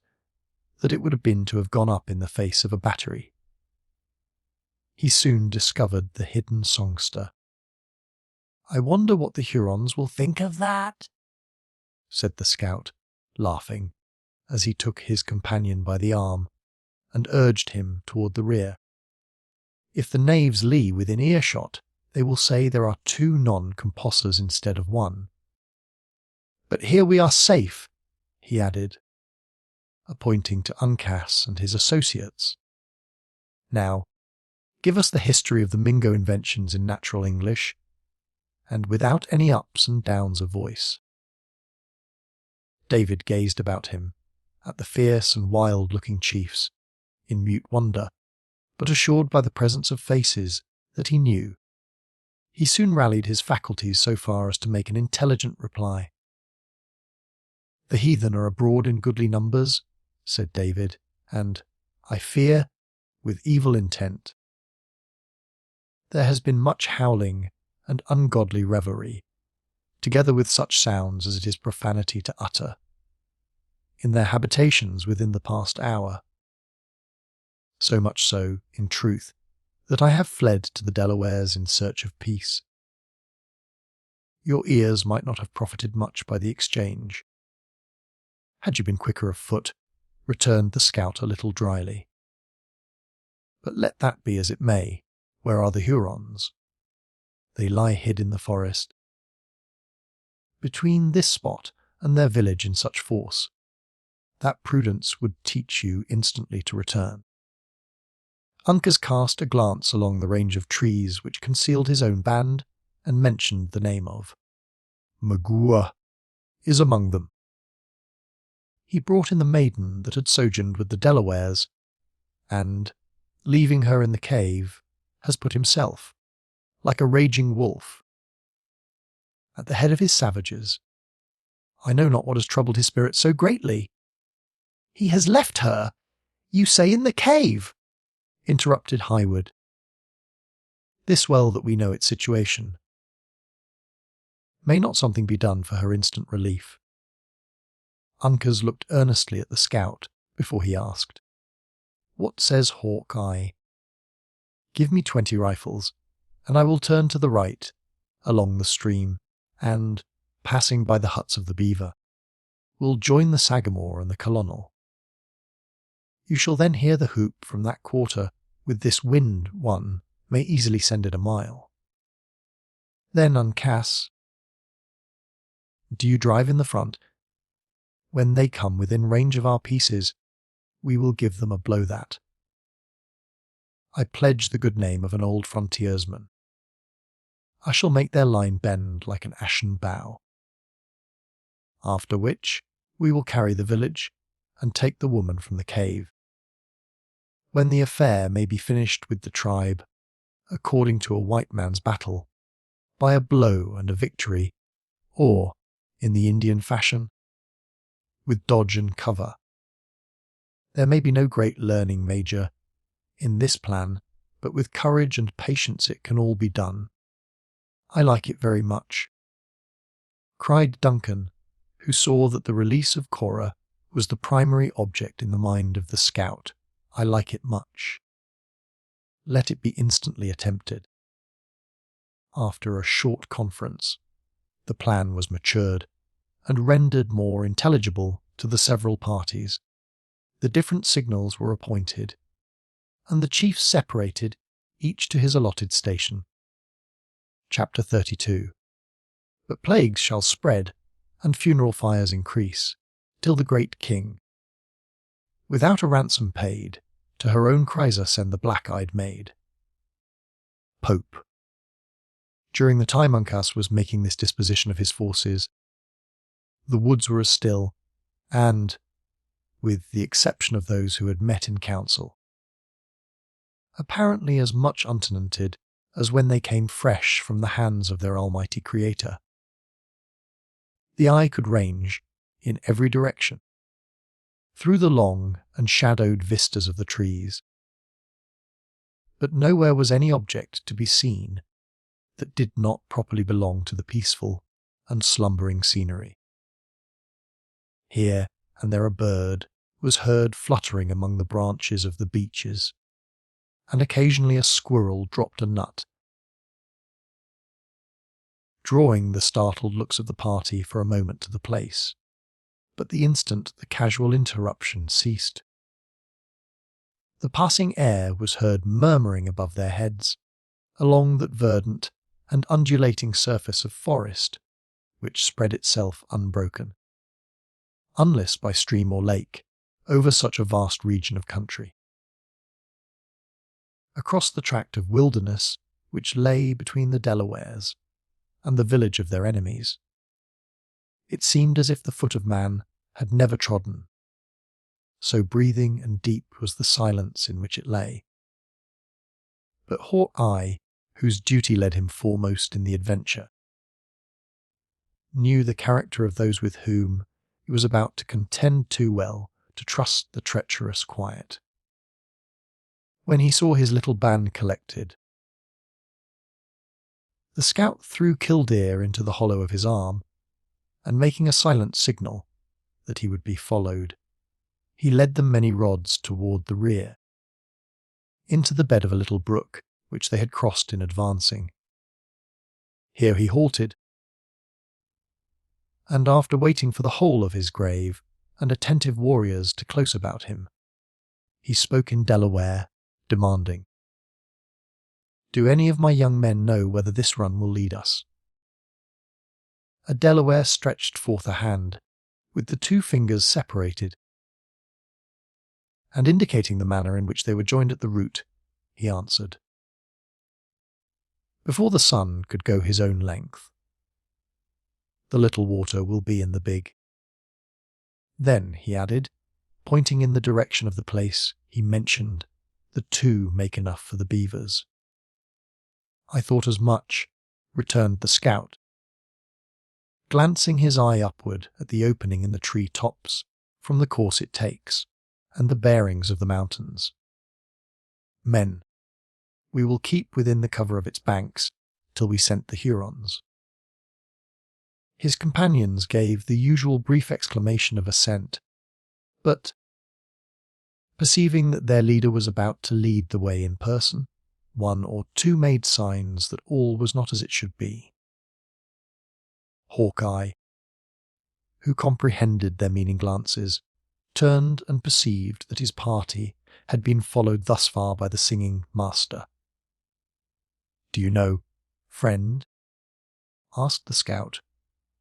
than it would have been to have gone up in the face of a battery. He soon discovered the hidden songster. "I wonder what the Hurons will think of that," said the scout, laughing, as he took his companion by the arm and urged him toward the rear. "If the knaves lie within earshot, they will say there are 2 non-compossers instead of 1. But here we are safe," he added, pointing to Uncas and his associates. "Now, give us the history of the Mingo inventions in natural English, and without any ups and downs of voice." David gazed about him, at the fierce and wild-looking chiefs, in mute wonder, but assured by the presence of faces that he knew. He soon rallied his faculties so far as to make an intelligent reply. "The heathen are abroad in goodly numbers," said David, "and, I fear, with evil intent. There has been much howling and ungodly revelry, together with such sounds as it is profanity to utter, in their habitations within the past hour. So much so, in truth, that I have fled to the Delawares in search of peace. Your ears might not have profited much by the exchange. Had you been quicker of foot," returned the scout a little dryly. "But let that be as it may, where are the Hurons? They lie hid in the forest, between this spot and their village in such force, that prudence would teach you instantly to return." Uncas cast a glance along the range of trees which concealed his own band, and mentioned the name of Magua is among them. He brought in the maiden that had sojourned with the Delawares, and, leaving her in the cave, has put himself, like a raging wolf, at the head of his savages. I know not what has troubled his spirit so greatly." "He has left her, you say, in the cave?" interrupted Highwood. "This well that we know its situation. May not something be done for her instant relief?" Uncas looked earnestly at the scout before he asked, "What says Hawkeye?" "Give me 20 rifles, and I will turn to the right, along the stream, and, passing by the huts of the beaver, will join the Sagamore and the Colonel. You shall then hear the hoop from that quarter. With this wind, one may easily send it a mile. Then Uncas, do you drive in the front. When they come within range of our pieces, we will give them a blow that. I pledge the good name of an old frontiersman. I shall make their line bend like an ashen bough. After which, we will carry the village and take the woman from the cave. When the affair may be finished with the tribe, according to a white man's battle, by a blow and a victory, or, in the Indian fashion, with dodge and cover. There may be no great learning, Major, in this plan, but with courage and patience it can all be done. I like it very much," cried Duncan, who saw that the release of Cora was the primary object in the mind of the scout. "I like it much. Let it be instantly attempted." After a short conference, the plan was matured and rendered more intelligible to the several parties. The different signals were appointed, and the chiefs separated, each to his allotted station. Chapter 32. But plagues shall spread, and funeral fires increase, till the great king, without a ransom paid, to her own Chrysa send the black-eyed maid. Pope. During the time Uncas was making this disposition of his forces, the woods were as still, and, with the exception of those who had met in council, apparently as much untenanted as when they came fresh from the hands of their almighty Creator. The eye could range, in every direction, through the long and shadowed vistas of the trees, but nowhere was any object to be seen that did not properly belong to the peaceful and slumbering scenery. Here and there a bird was heard fluttering among the branches of the beeches, and occasionally a squirrel dropped a nut, drawing the startled looks of the party for a moment to the place. But the instant the casual interruption ceased, the passing air was heard murmuring above their heads, along that verdant and undulating surface of forest which spread itself unbroken, unless by stream or lake, over such a vast region of country. Across the tract of wilderness which lay between the Delawares and the village of their enemies, it seemed as if the foot of man had never trodden, so breathing and deep was the silence in which it lay. But Hawkeye, whose duty led him foremost in the adventure, knew the character of those with whom he was about to contend too well to trust the treacherous quiet. When he saw his little band collected, the scout threw killdeer into the hollow of his arm, and making a silent signal that he would be followed, he led them many rods toward the rear, into the bed of a little brook which they had crossed in advancing. Here he halted, and after waiting for the whole of his grave and attentive warriors to close about him, he spoke in Delaware, demanding, "Do any of my young men know whether this run will lead us?" A Delaware stretched forth a hand, with the two fingers separated, and indicating the manner in which they were joined at the root, he answered, "Before the sun could go his own length, the little water will be in the big." Then, he added, pointing in the direction of the place he mentioned, "the two make enough for the beavers." "I thought as much," returned the scout, glancing his eye upward at the opening in the tree tops from the course it takes, and the bearings of the mountains. "Men, we will keep within the cover of its banks till we scent the Hurons." His companions gave the usual brief exclamation of assent, but, perceiving that their leader was about to lead the way in person, one or two made signs that all was not as it should be. Hawkeye, who comprehended their meaning glances, turned and perceived that his party had been followed thus far by the singing master. "Do you know, friend?" asked the scout,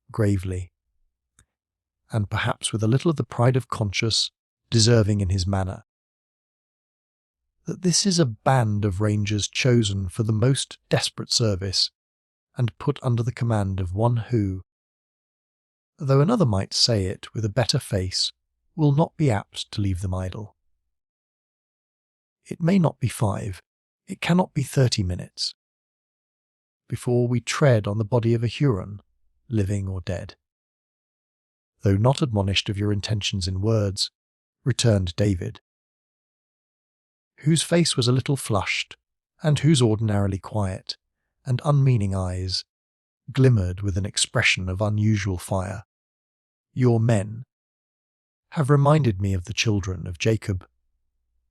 gravely, and perhaps with a little of the pride of conscience deserving in his manner, that this is a band of rangers chosen for the most desperate service, and put under the command of one who, though another might say it with a better face, will not be apt to leave them idle. It may not be 5, it cannot be 30 minutes, before we tread on the body of a Huron, living or dead." "Though not admonished of your intentions in words," returned David, whose face was a little flushed, and whose ordinarily quiet and unmeaning eyes glimmered with an expression of unusual fire, "your men have reminded me of the children of Jacob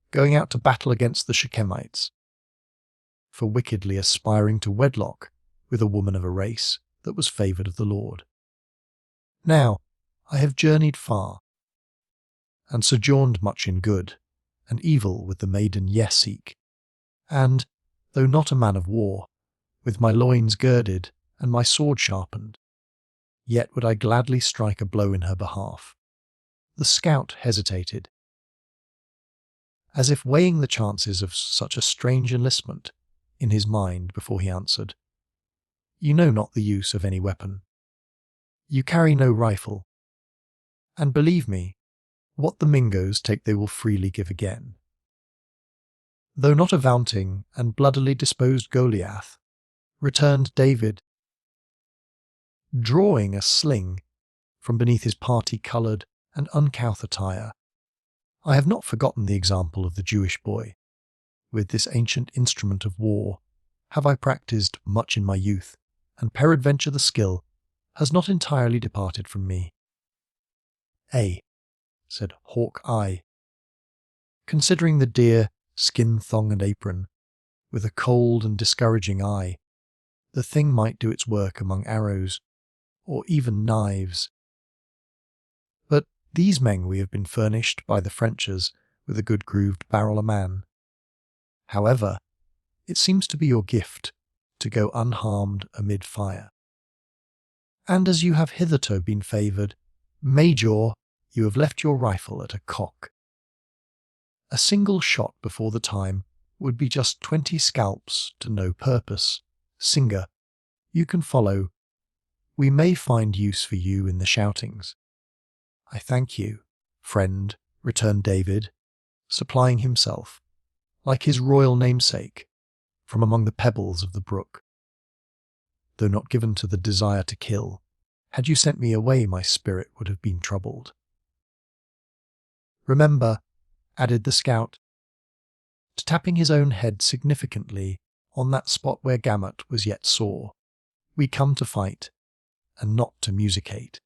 going out to battle against the Shechemites, for wickedly aspiring to wedlock with a woman of a race that was favoured of the Lord. Now, I have journeyed far, and sojourned much in good and evil with the maiden Yesek, and, though not a man of war, with my loins girded and my sword sharpened, yet would I gladly strike a blow in her behalf." The scout hesitated, as if weighing the chances of such a strange enlistment in his mind before he answered, "You know not the use of any weapon. You carry no rifle, and believe me, what the Mingoes take they will freely give again." "Though not a vaunting and bloodily disposed Goliath," returned David, drawing a sling from beneath his party-coloured and uncouth attire, "I have not forgotten the example of the Jewish boy. With this ancient instrument of war have I practised much in my youth, and peradventure the skill has not entirely departed from me. said Hawk-Eye, considering the deer, skin thong and apron, with a cold and discouraging eye. The thing might do its work among arrows, or even knives. But these men we have been furnished by the Frenchers with a good grooved barrel a man. However, it seems to be your gift to go unharmed amid fire. And as you have hitherto been favoured, Major, you have left your rifle at a cock. A single shot before the time would be just 20 scalps to no purpose. Singer, you can follow. We may find use for you in the shoutings. I thank you, friend, returned David, supplying himself, like his royal namesake, from among the pebbles of the brook. Though not given to the desire to kill, had you sent me away my spirit would have been troubled. Remember, added the scout, tapping his own head significantly on that spot where Gamut was yet sore, we come to fight, and not to musicate,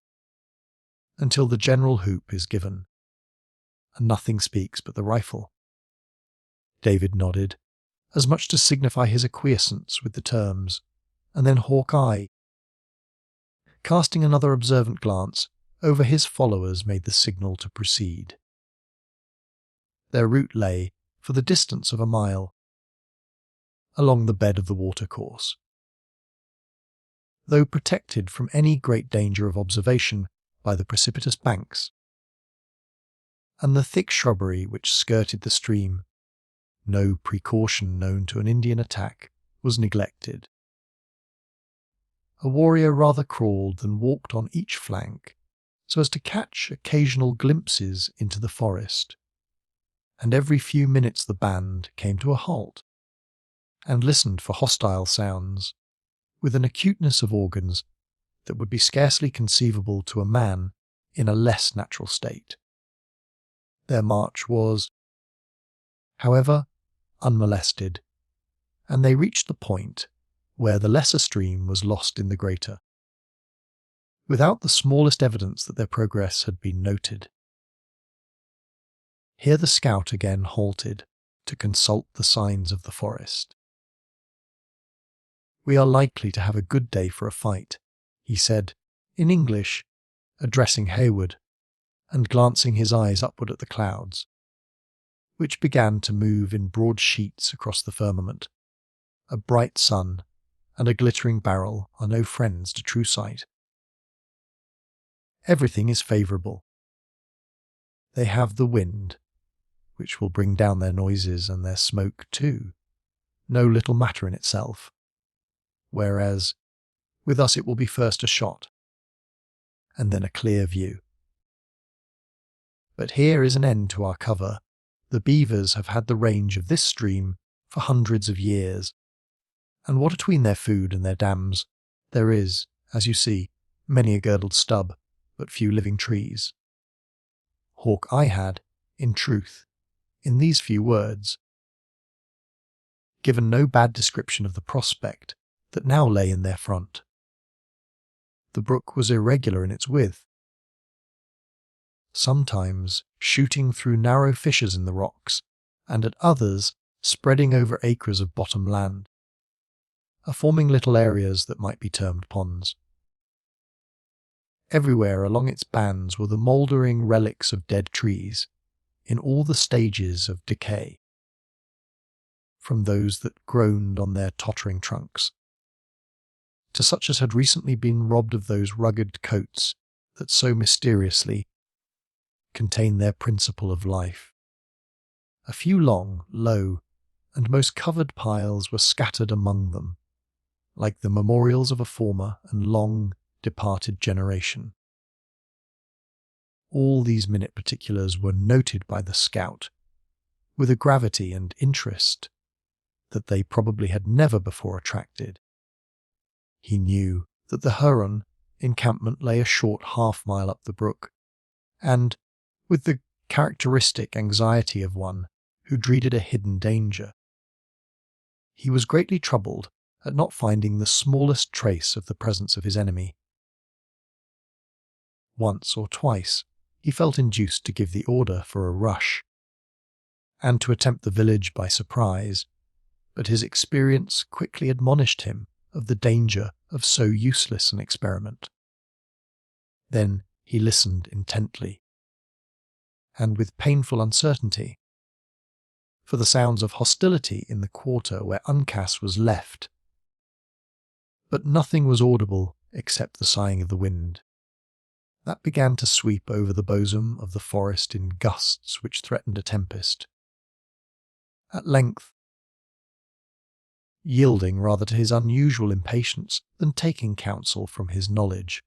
until the general whoop is given, and nothing speaks but the rifle. David nodded, as much to signify his acquiescence with the terms, and then Hawk-Eye, casting another observant glance over his followers, made the signal to proceed. Their route lay, for the distance of a mile, along the bed of the watercourse. Though protected from any great danger of observation by the precipitous banks, and the thick shrubbery which skirted the stream, no precaution known to an Indian attack was neglected. A warrior rather crawled than walked on each flank, so as to catch occasional glimpses into the forest, and every few minutes the band came to a halt, and listened for hostile sounds, with an acuteness of organs that would be scarcely conceivable to a man in a less natural state. Their march was, however, unmolested, and they reached the point where the lesser stream was lost in the greater, without the smallest evidence that their progress had been noted. Here the scout again halted to consult the signs of the forest. "We are likely to have a good day for a fight," he said, in English, addressing Hayward, and glancing his eyes upward at the clouds, which began to move in broad sheets across the firmament. A bright sun and a glittering barrel are no friends to true sight. Everything is favourable. They have the wind, which will bring down their noises and their smoke too, no little matter in itself, whereas with us it will be first a shot, and then a clear view. But here is an end to our cover. The beavers have had the range of this stream for hundreds of years, and what between their food and their dams, there is, as you see, many a girdled stub, but few living trees. Hawk-Eye had, in truth, in these few words, given no bad description of the prospect that now lay in their front. The brook was irregular in its width, sometimes shooting through narrow fissures in the rocks, and at others spreading over acres of bottom land, forming little areas that might be termed ponds. Everywhere along its bands were the mouldering relics of dead trees, in all the stages of decay, from those that groaned on their tottering trunks, to such as had recently been robbed of those rugged coats that so mysteriously contain their principle of life. A few long, low, and most covered piles were scattered among them, like the memorials of a former and long departed generation. All these minute particulars were noted by the scout with a gravity and interest that they probably had never before attracted. He knew that the Huron encampment lay a short half-mile up the brook, and, with the characteristic anxiety of one who dreaded a hidden danger, he was greatly troubled at not finding the smallest trace of the presence of his enemy. Once or twice he felt induced to give the order for a rush and to attempt the village by surprise, but his experience quickly admonished him of the danger of so useless an experiment. Then he listened intently, and with painful uncertainty, for the sounds of hostility in the quarter where Uncas was left. But nothing was audible except the sighing of the wind. That began to sweep over the bosom of the forest in gusts which threatened a tempest. At length, yielding rather to his unusual impatience than taking counsel from his knowledge,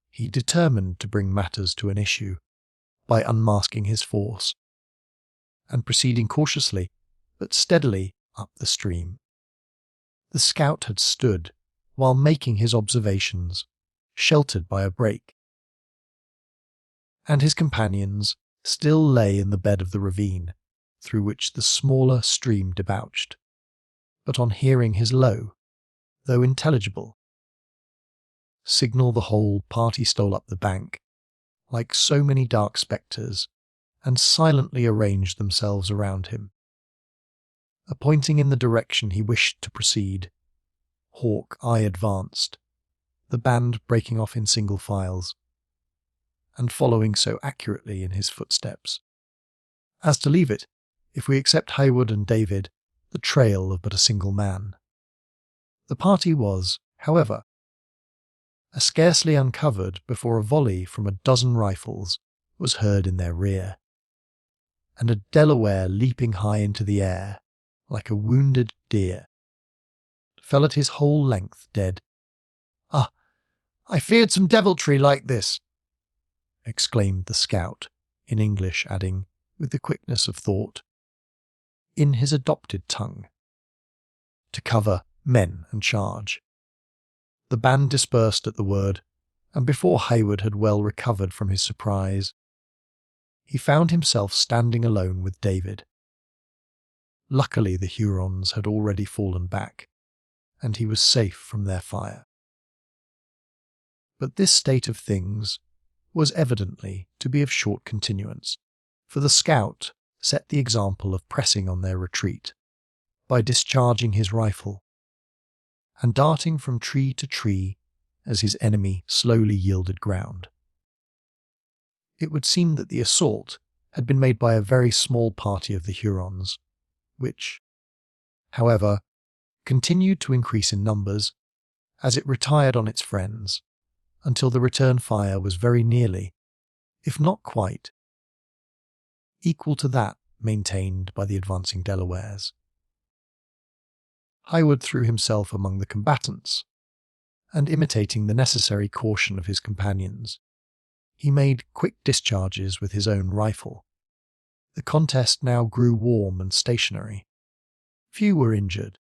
he determined to bring matters to an issue by unmasking his force and proceeding cautiously but steadily up the stream. The scout had stood while making his observations, sheltered by a brake, and his companions still lay in the bed of the ravine through which the smaller stream debouched. But on hearing his low, though intelligible, signal, the whole party stole up the bank, like so many dark spectres, and silently arranged themselves around him. Pointing in the direction he wished to proceed, Hawk-Eye advanced, the band breaking off in single files, and following so accurately in his footsteps as to leave it, if we except Haywood and David, the trail of but a single man. The party was, however, scarcely uncovered before a volley from a dozen rifles was heard in their rear, and a Delaware leaping high into the air, like a wounded deer, fell at his whole length dead. "Ah, I feared some deviltry like this," exclaimed the scout, in English, adding, with the quickness of thought, in his adopted tongue, "to cover men and charge." The band dispersed at the word, and before Haywood had well recovered from his surprise, he found himself standing alone with David. Luckily the Hurons had already fallen back, and he was safe from their fire. But this state of things was evidently to be of short continuance, for the scout set the example of pressing on their retreat by discharging his rifle and darting from tree to tree as his enemy slowly yielded ground. It would seem that the assault had been made by a very small party of the Hurons, which, however, continued to increase in numbers as it retired on its friends, until the return fire was very nearly, if not quite, equal to that maintained by the advancing Delawares. Haywood threw himself among the combatants, and imitating the necessary caution of his companions, he made quick discharges with his own rifle. The contest now grew warm and stationary. Few were injured,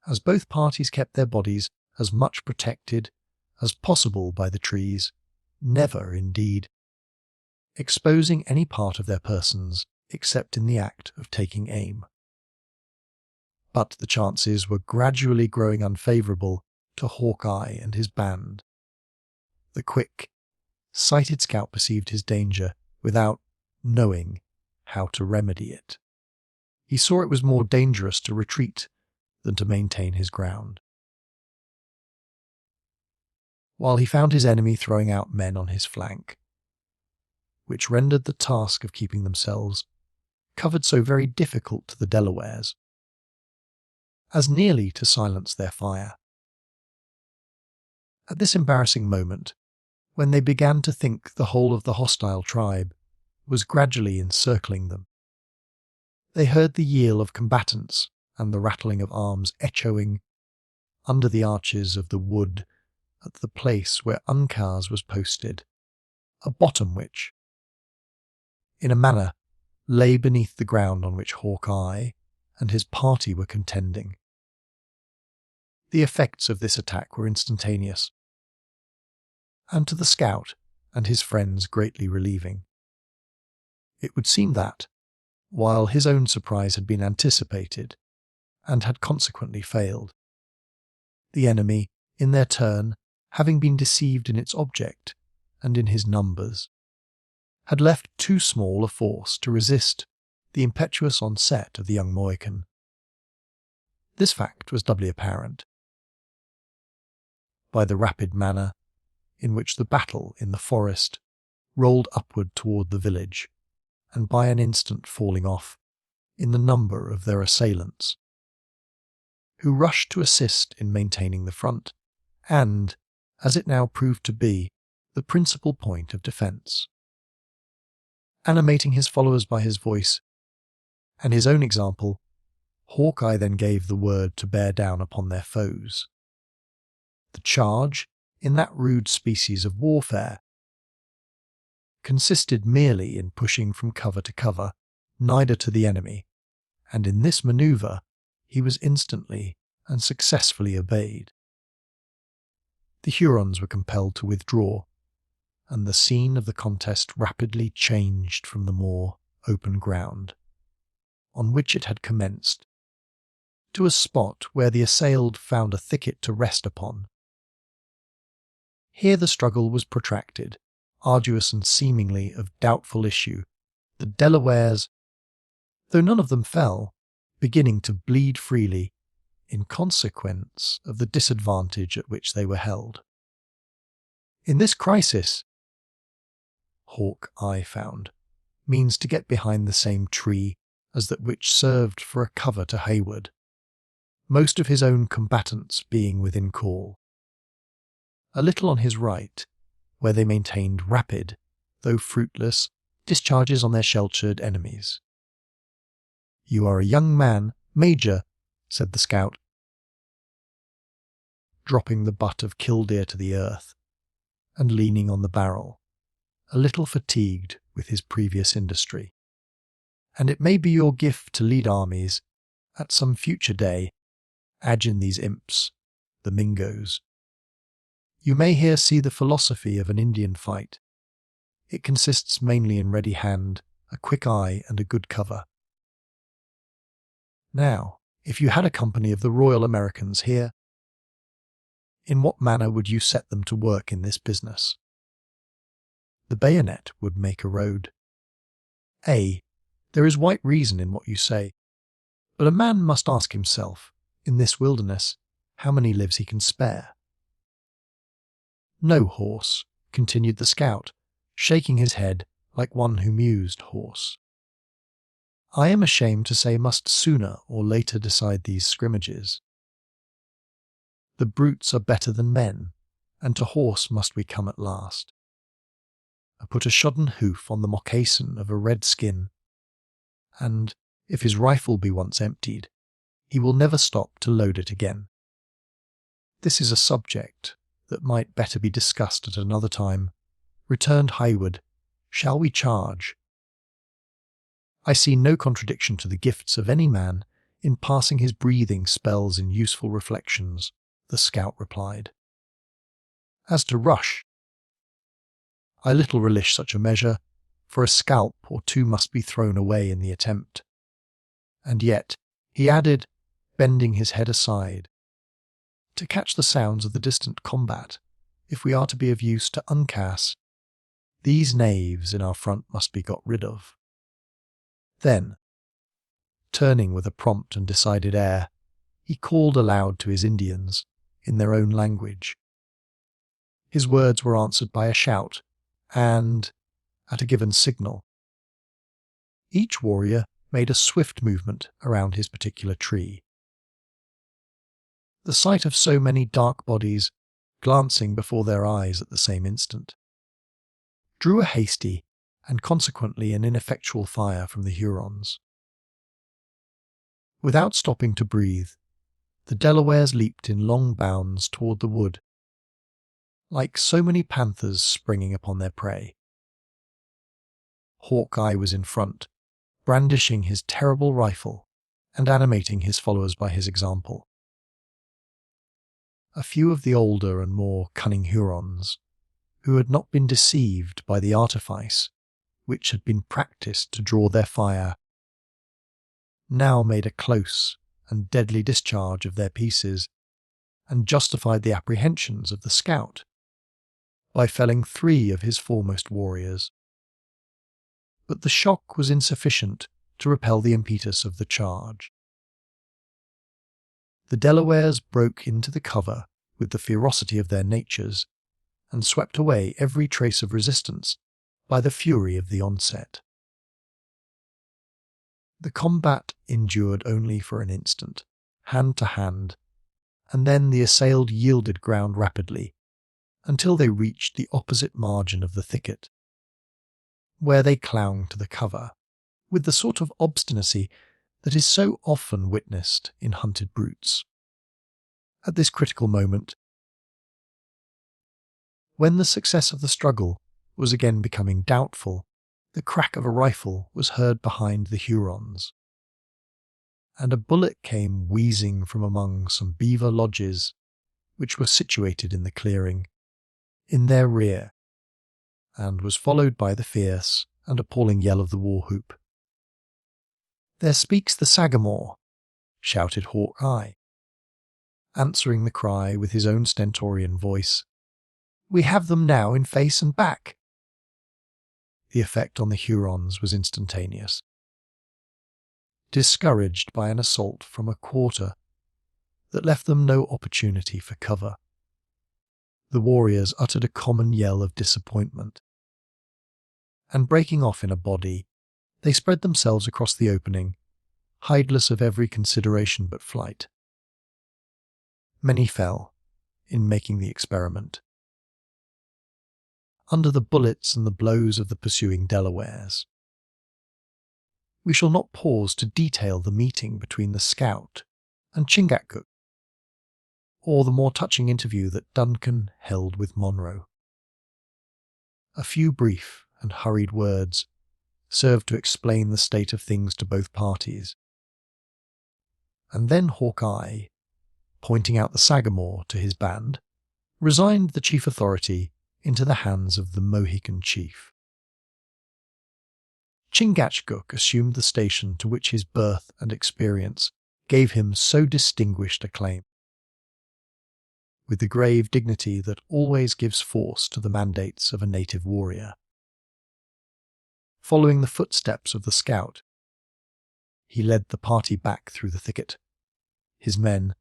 as both parties kept their bodies as much protected as possible by the trees, never, indeed, exposing any part of their persons except in the act of taking aim. But the chances were gradually growing unfavourable to Hawk-Eye and his band. The quick, sighted scout perceived his danger without knowing how to remedy it. He saw it was more dangerous to retreat than to maintain his ground. While he found his enemy throwing out men on his flank, which rendered the task of keeping themselves covered so very difficult to the Delawares, as nearly to silence their fire. At this embarrassing moment, when they began to think the whole of the hostile tribe was gradually encircling them, they heard the yell of combatants and the rattling of arms echoing under the arches of the wood at the place where Uncas was posted, a bottom which, in a manner, lay beneath the ground on which Hawk-Eye and his party were contending. The effects of this attack were instantaneous, and to the scout and his friends greatly relieving. It would seem that, while his own surprise had been anticipated, and had consequently failed, the enemy, in their turn, having been deceived in its object and in his numbers, had left too small a force to resist the impetuous onset of the young Mohican. This fact was doubly apparent by the rapid manner in which the battle in the forest rolled upward toward the village, and by an instant falling off in the number of their assailants, who rushed to assist in maintaining the front, and, as it now proved to be, the principal point of defence. Animating his followers by his voice and his own example, Hawkeye then gave the word to bear down upon their foes. The charge, in that rude species of warfare, consisted merely in pushing from cover to cover, neither to the enemy, and in this manoeuvre he was instantly and successfully obeyed. The Hurons were compelled to withdraw, and the scene of the contest rapidly changed from the more open ground, on which it had commenced, to a spot where the assailed found a thicket to rest upon. Here the struggle was protracted, arduous and seemingly of doubtful issue, the Delawares, though none of them fell, beginning to bleed freely in consequence of the disadvantage at which they were held. In this crisis, Hawkeye found means to get behind the same tree as that which served for a cover to Hayward, most of his own combatants being within call. A little on his right, where they maintained rapid, though fruitless, discharges on their sheltered enemies. "You are a young man, Major," said the scout, dropping the butt of killdeer to the earth, and leaning on the barrel, a little fatigued with his previous industry. "And it may be your gift to lead armies, at some future day, agin these imps, the Mingoes. You may here see the philosophy of an Indian fight. It consists mainly in ready hand, a quick eye, and a good cover. Now, if you had a company of the Royal Americans here, in what manner would you set them to work in this business? The bayonet would make a road. There is white reason in what you say, but a man must ask himself, in this wilderness, how many lives he can spare. No, horse," continued the scout, shaking his head like one who mused horse. "I am ashamed to say must sooner or later decide these scrimmages. The brutes are better than men, and to horse must we come at last. Put a shodden hoof on the moccasin of a red skin, and, if his rifle be once emptied, he will never stop to load it again. This is a subject that might better be discussed at another time," returned Hayward. "Shall we charge?" "I see no contradiction to the gifts of any man in passing his breathing spells in useful reflections," the scout replied. "As to rush, I little relish such a measure, for a scalp or two must be thrown away in the attempt. And yet," he added, bending his head aside, "to catch the sounds of the distant combat, if we are to be of use to Uncas, these knaves in our front must be got rid of." Then, turning with a prompt and decided air, he called aloud to his Indians, in their own language. His words were answered by a shout, and, at a given signal, each warrior made a swift movement around his particular tree. The sight of so many dark bodies, glancing before their eyes at the same instant, drew a hasty and consequently an ineffectual fire from the Hurons. Without stopping to breathe, the Delawares leaped in long bounds toward the wood, like so many panthers springing upon their prey. Hawkeye was in front, brandishing his terrible rifle and animating his followers by his example. A few of the older and more cunning Hurons, who had not been deceived by the artifice which had been practised to draw their fire, now made a close and deadly discharge of their pieces, and justified the apprehensions of the scout by felling 3 of his foremost warriors. but the shock was insufficient to repel the impetus of the charge. The Delawares broke into the cover with the ferocity of their natures and swept away every trace of resistance by the fury of the onset. The combat endured only for an instant, hand to hand, and then the assailed yielded ground rapidly until they reached the opposite margin of the thicket, where they clung to the cover with the sort of obstinacy that is so often witnessed in hunted brutes. At this critical moment, when the success of the struggle was again becoming doubtful, the crack of a rifle was heard behind the Hurons, and a bullet came wheezing from among some beaver lodges which were situated in the clearing, in their rear, and was followed by the fierce and appalling yell of the war-whoop. "There speaks the Sagamore," shouted Hawkeye, answering the cry with his own stentorian voice. "We have them now in face and back." The effect on the Hurons was instantaneous. Discouraged by an assault from a quarter that left them no opportunity for cover, the warriors uttered a common yell of disappointment, and breaking off in a body, they spread themselves across the opening, heedless of every consideration but flight. Many fell in making the experiment, under the bullets and the blows of the pursuing Delawares. We shall not pause to detail the meeting between the scout and Chingachgook, or the more touching interview that Duncan held with Monroe. A few brief and hurried words served to explain the state of things to both parties, and then Hawkeye, pointing out the Sagamore to his band, resigned the chief authority into the hands of the Mohican chief. Chingachgook assumed the station to which his birth and experience gave him so distinguished a claim, with the grave dignity that always gives force to the mandates of a native warrior. Following the footsteps of the scout, he led the party back through the thicket, his men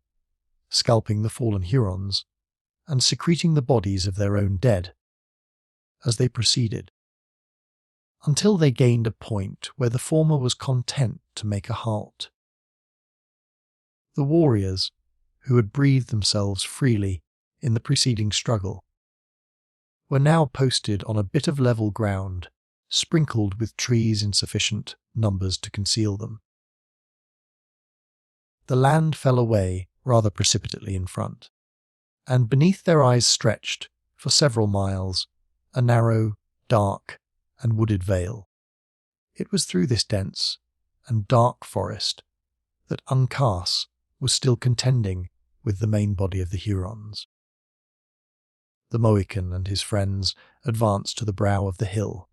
scalping the fallen Hurons and secreting the bodies of their own dead as they proceeded, until they gained a point where the former was content to make a halt. The warriors, who had breathed themselves freely in the preceding struggle, were now posted on a bit of level ground, sprinkled with trees in sufficient numbers to conceal them. The land fell away rather precipitately in front, and beneath their eyes stretched, for several miles, a narrow, dark, and wooded vale. It was through this dense and dark forest that Uncas was still contending with the main body of the Hurons. The Mohican and his friends advanced to the brow of the hill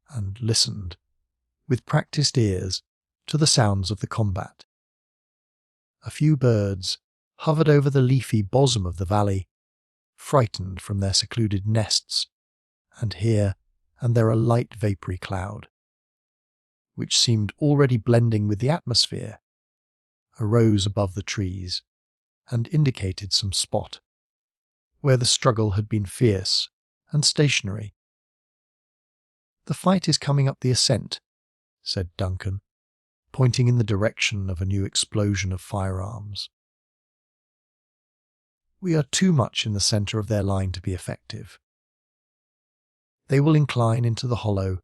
and listened, with practised ears, to the sounds of the combat. A few birds hovered over the leafy bosom of the valley, frightened from their secluded nests, and here and there a light vapoury cloud, which seemed already blending with the atmosphere, arose above the trees and indicated some spot where the struggle had been fierce and stationary. "The fight is coming up the ascent," said Duncan, pointing in the direction of a new explosion of firearms. "We are too much in the centre of their line to be effective. They will incline into the hollow,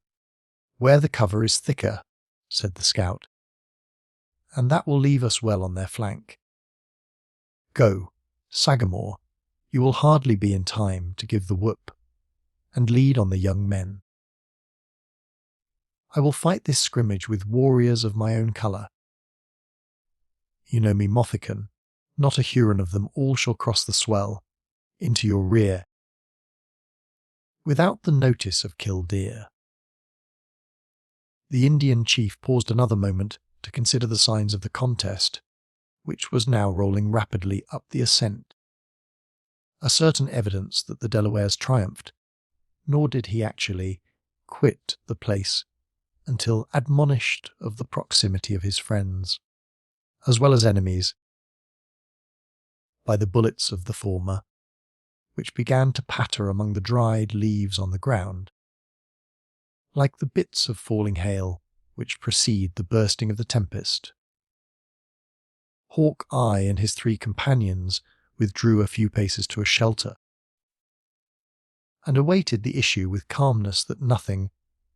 where the cover is thicker," said the scout, "and that will leave us well on their flank. Go, Sagamore, you will hardly be in time to give the whoop, and lead on the young men. I will fight this scrimmage with warriors of my own colour. You know me, Mohican, not a Huron of them all shall cross the swell into your rear without the notice of Killdeer." The Indian chief paused another moment to consider the signs of the contest, which was now rolling rapidly up the ascent. A certain evidence that the Delawares triumphed, nor did he actually quit the place until admonished of the proximity of his friends, as well as enemies, by the bullets of the former, which began to patter among the dried leaves on the ground, like the bits of falling hail which precede the bursting of the tempest. Hawk-Eye and his 3 companions withdrew a few paces to a shelter, and awaited the issue with calmness that nothing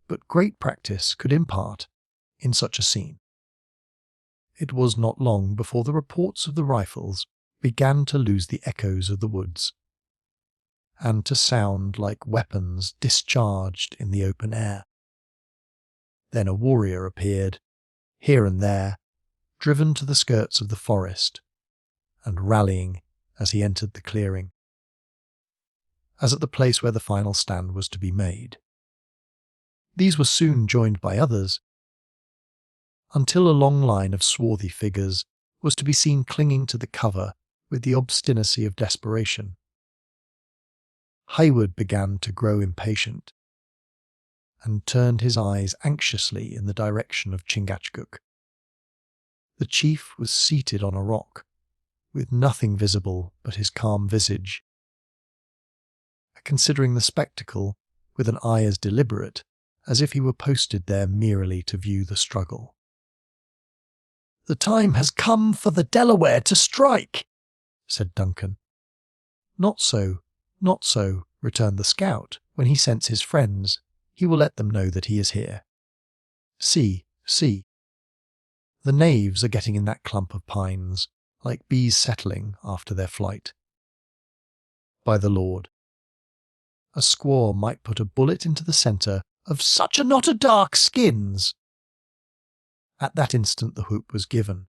but great practice could impart in such a scene. It was not long before the reports of the rifles began to lose the echoes of the woods, and to sound like weapons discharged in the open air. Then a warrior appeared, here and there, driven to the skirts of the forest, and rallying as he entered the clearing, as at the place where the final stand was to be made. These were soon joined by others, until a long line of swarthy figures was to be seen clinging to the cover with the obstinacy of desperation. Hayward began to grow impatient, and turned his eyes anxiously in the direction of Chingachgook. The chief was seated on a rock, with nothing visible but his calm visage, considering the spectacle with an eye as deliberate as if he were posted there merely to view the struggle. "The time has come for the Delaware to strike," said Duncan. Not so, not so," returned the scout. "When he scents his friends, he will let them know that he is here. See, see. The knaves are getting in that clump of pines, like bees settling after their flight. By the Lord, a squaw might put a bullet into the centre of such a knot of dark skins." At that instant the whoop was given,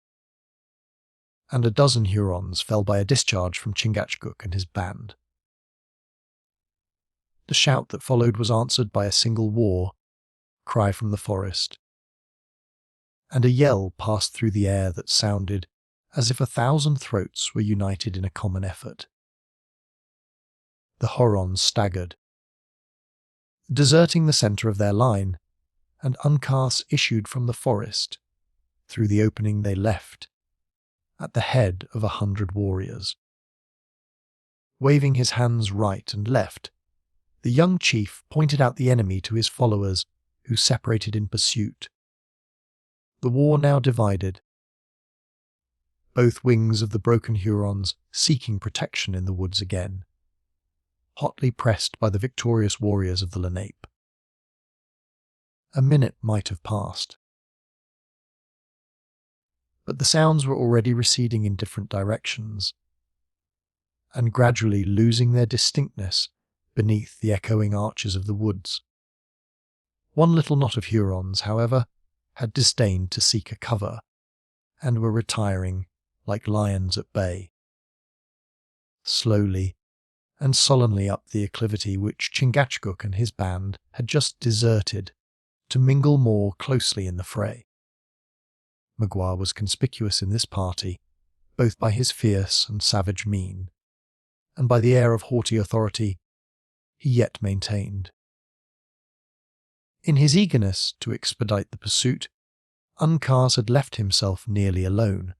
and a dozen Hurons fell by a discharge from Chingachgook and his band. The shout that followed was answered by a single war cry from the forest, and a yell passed through the air that sounded as if 1,000 throats were united in a common effort. The Hurons staggered, deserting the centre of their line, and Uncas issued from the forest through the opening they left, at the head of 100 warriors. Waving his hands right and left, the young chief pointed out the enemy to his followers, who separated in pursuit. The war now divided, both wings of the broken Hurons seeking protection in the woods again, hotly pressed by the victorious warriors of the Lenape. A minute might have passed, but the sounds were already receding in different directions, and gradually losing their distinctness beneath the echoing arches of the woods. One little knot of Hurons, however, had disdained to seek a cover, and were retiring like lions at bay. Slowly and sullenly up the acclivity which Chingachgook and his band had just deserted to mingle more closely in the fray. Magua was conspicuous in this party, both by his fierce and savage mien, and by the air of haughty authority he yet maintained. In his eagerness to expedite the pursuit, Uncas had left himself nearly alone,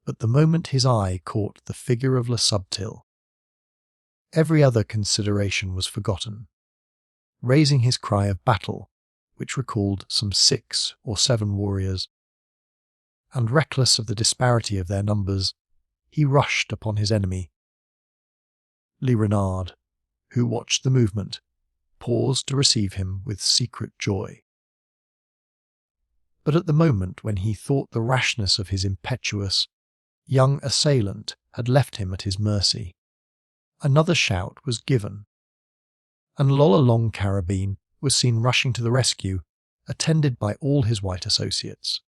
but the moment his eye caught the figure of Le Subtil, every other consideration was forgotten. Raising his cry of battle, which recalled some 6 or 7 warriors, and reckless of the disparity of their numbers, he rushed upon his enemy. Le Renard, who watched the movement, paused to receive him with secret joy. But at the moment when he thought the rashness of his impetuous young assailant had left him at his mercy, another shout was given, and Lolla Long Carabine was seen rushing to the rescue, attended by all his white associates.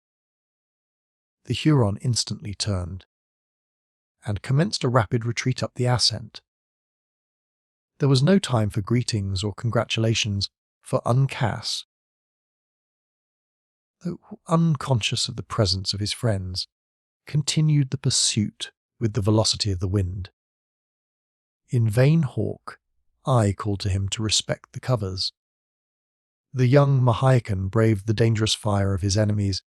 The Huron instantly turned, and commenced a rapid retreat up the ascent. There was no time for greetings or congratulations, for Uncas, though unconscious of the presence of his friends, continued the pursuit with the velocity of the wind. In vain Hawk-Eye called to him to respect the covers. The young Mohican braved the dangerous fire of his enemies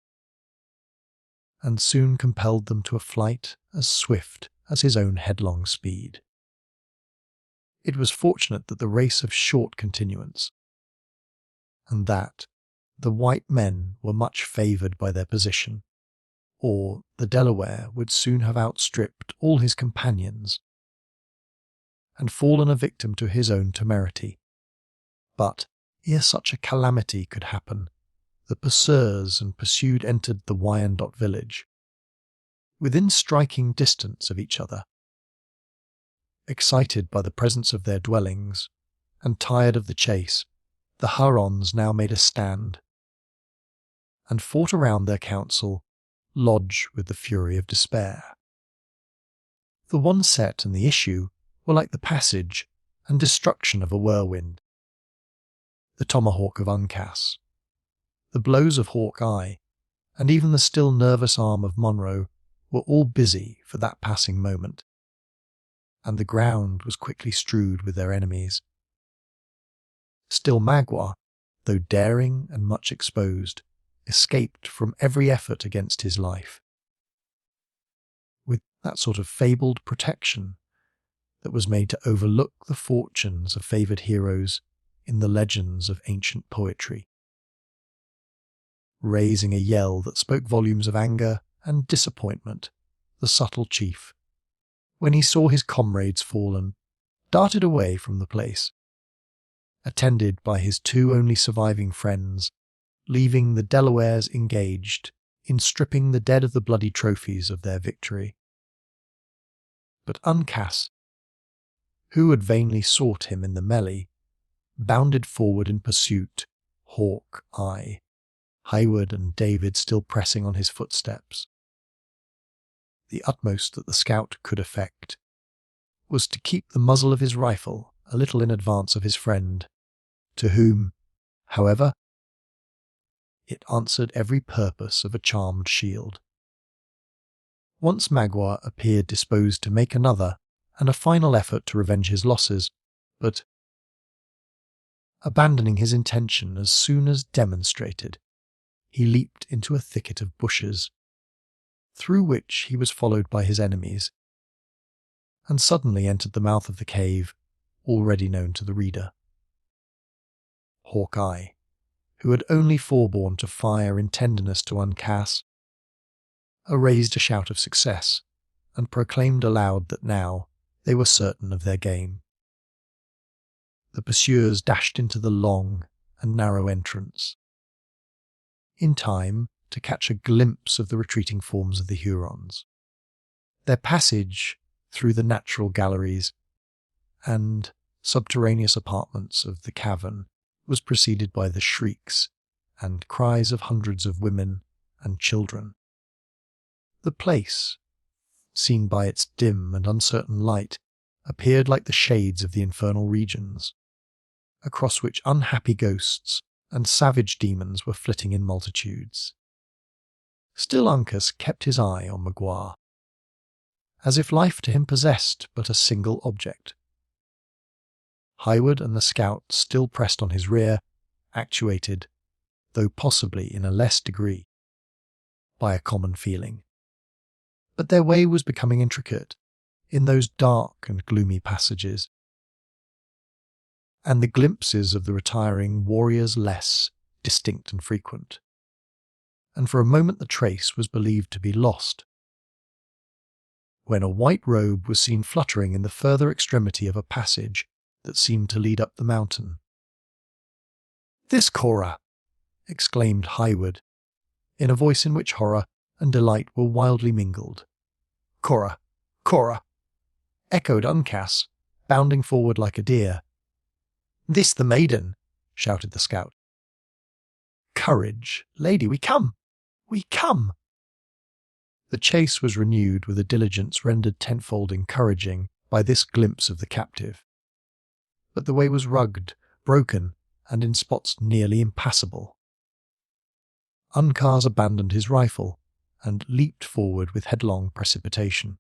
and soon compelled them to a flight as swift as his own headlong speed. It was fortunate that the race of short continuance, and that the white men were much favoured by their position, or the Delaware would soon have outstripped all his companions and fallen a victim to his own temerity. But ere such a calamity could happen, the pursuers and pursued entered the Wyandot village, within striking distance of each other. Excited by the presence of their dwellings, and tired of the chase, the Hurons now made a stand, and fought around their council, lodge with the fury of despair. The one set and the issue were like the passage and destruction of a whirlwind. The tomahawk of Uncas, the blows of Hawkeye, and even the still nervous arm of Monroe were all busy for that passing moment, and the ground was quickly strewed with their enemies. Still Magua, though daring and much exposed, escaped from every effort against his life, with that sort of fabled protection that was made to overlook the fortunes of favoured heroes in the legends of ancient poetry. Raising a yell that spoke volumes of anger and disappointment, the subtle chief, when he saw his comrades fallen, darted away from the place, attended by his two only surviving friends, leaving the Delawares engaged in stripping the dead of the bloody trophies of their victory. But Uncas, who had vainly sought him in the melee, bounded forward in pursuit, Hawkeye, Hayward and David still pressing on his footsteps. The utmost that the scout could effect was to keep the muzzle of his rifle a little in advance of his friend, to whom, however, it answered every purpose of a charmed shield. Once Magua appeared disposed to make another and a final effort to revenge his losses, but, abandoning his intention as soon as demonstrated, he leaped into a thicket of bushes, through which he was followed by his enemies, and suddenly entered the mouth of the cave already known to the reader. Hawkeye, who had only forborne to fire in tenderness to Uncas, raised a shout of success, and proclaimed aloud that now they were certain of their game. The pursuers dashed into the long and narrow entrance, in time to catch a glimpse of the retreating forms of the Hurons. Their passage through the natural galleries and subterraneous apartments of the cavern was preceded by the shrieks and cries of hundreds of women and children. The place, seen by its dim and uncertain light, appeared like the shades of the infernal regions, across which unhappy ghosts and savage demons were flitting in multitudes. Still Uncas kept his eye on Magua, as if life to him possessed but a single object. Hayward and the scout still pressed on his rear, actuated, though possibly in a less degree, by a common feeling. But their way was becoming intricate in those dark and gloomy passages, and the glimpses of the retiring warriors less distinct and frequent, and for a moment the trace was believed to be lost, when a white robe was seen fluttering in the further extremity of a passage that seemed to lead up the mountain. "This Cora!" exclaimed Hayward, in a voice in which horror and delight were wildly mingled. "Cora! Cora!" echoed Uncas, bounding forward like a deer. "This the maiden!" shouted the scout. "Courage, lady, we come! We come!" The chase was renewed with a diligence rendered tenfold encouraging by this glimpse of the captive. But the way was rugged, broken, and in spots nearly impassable. Uncas abandoned his rifle and leaped forward with headlong precipitation.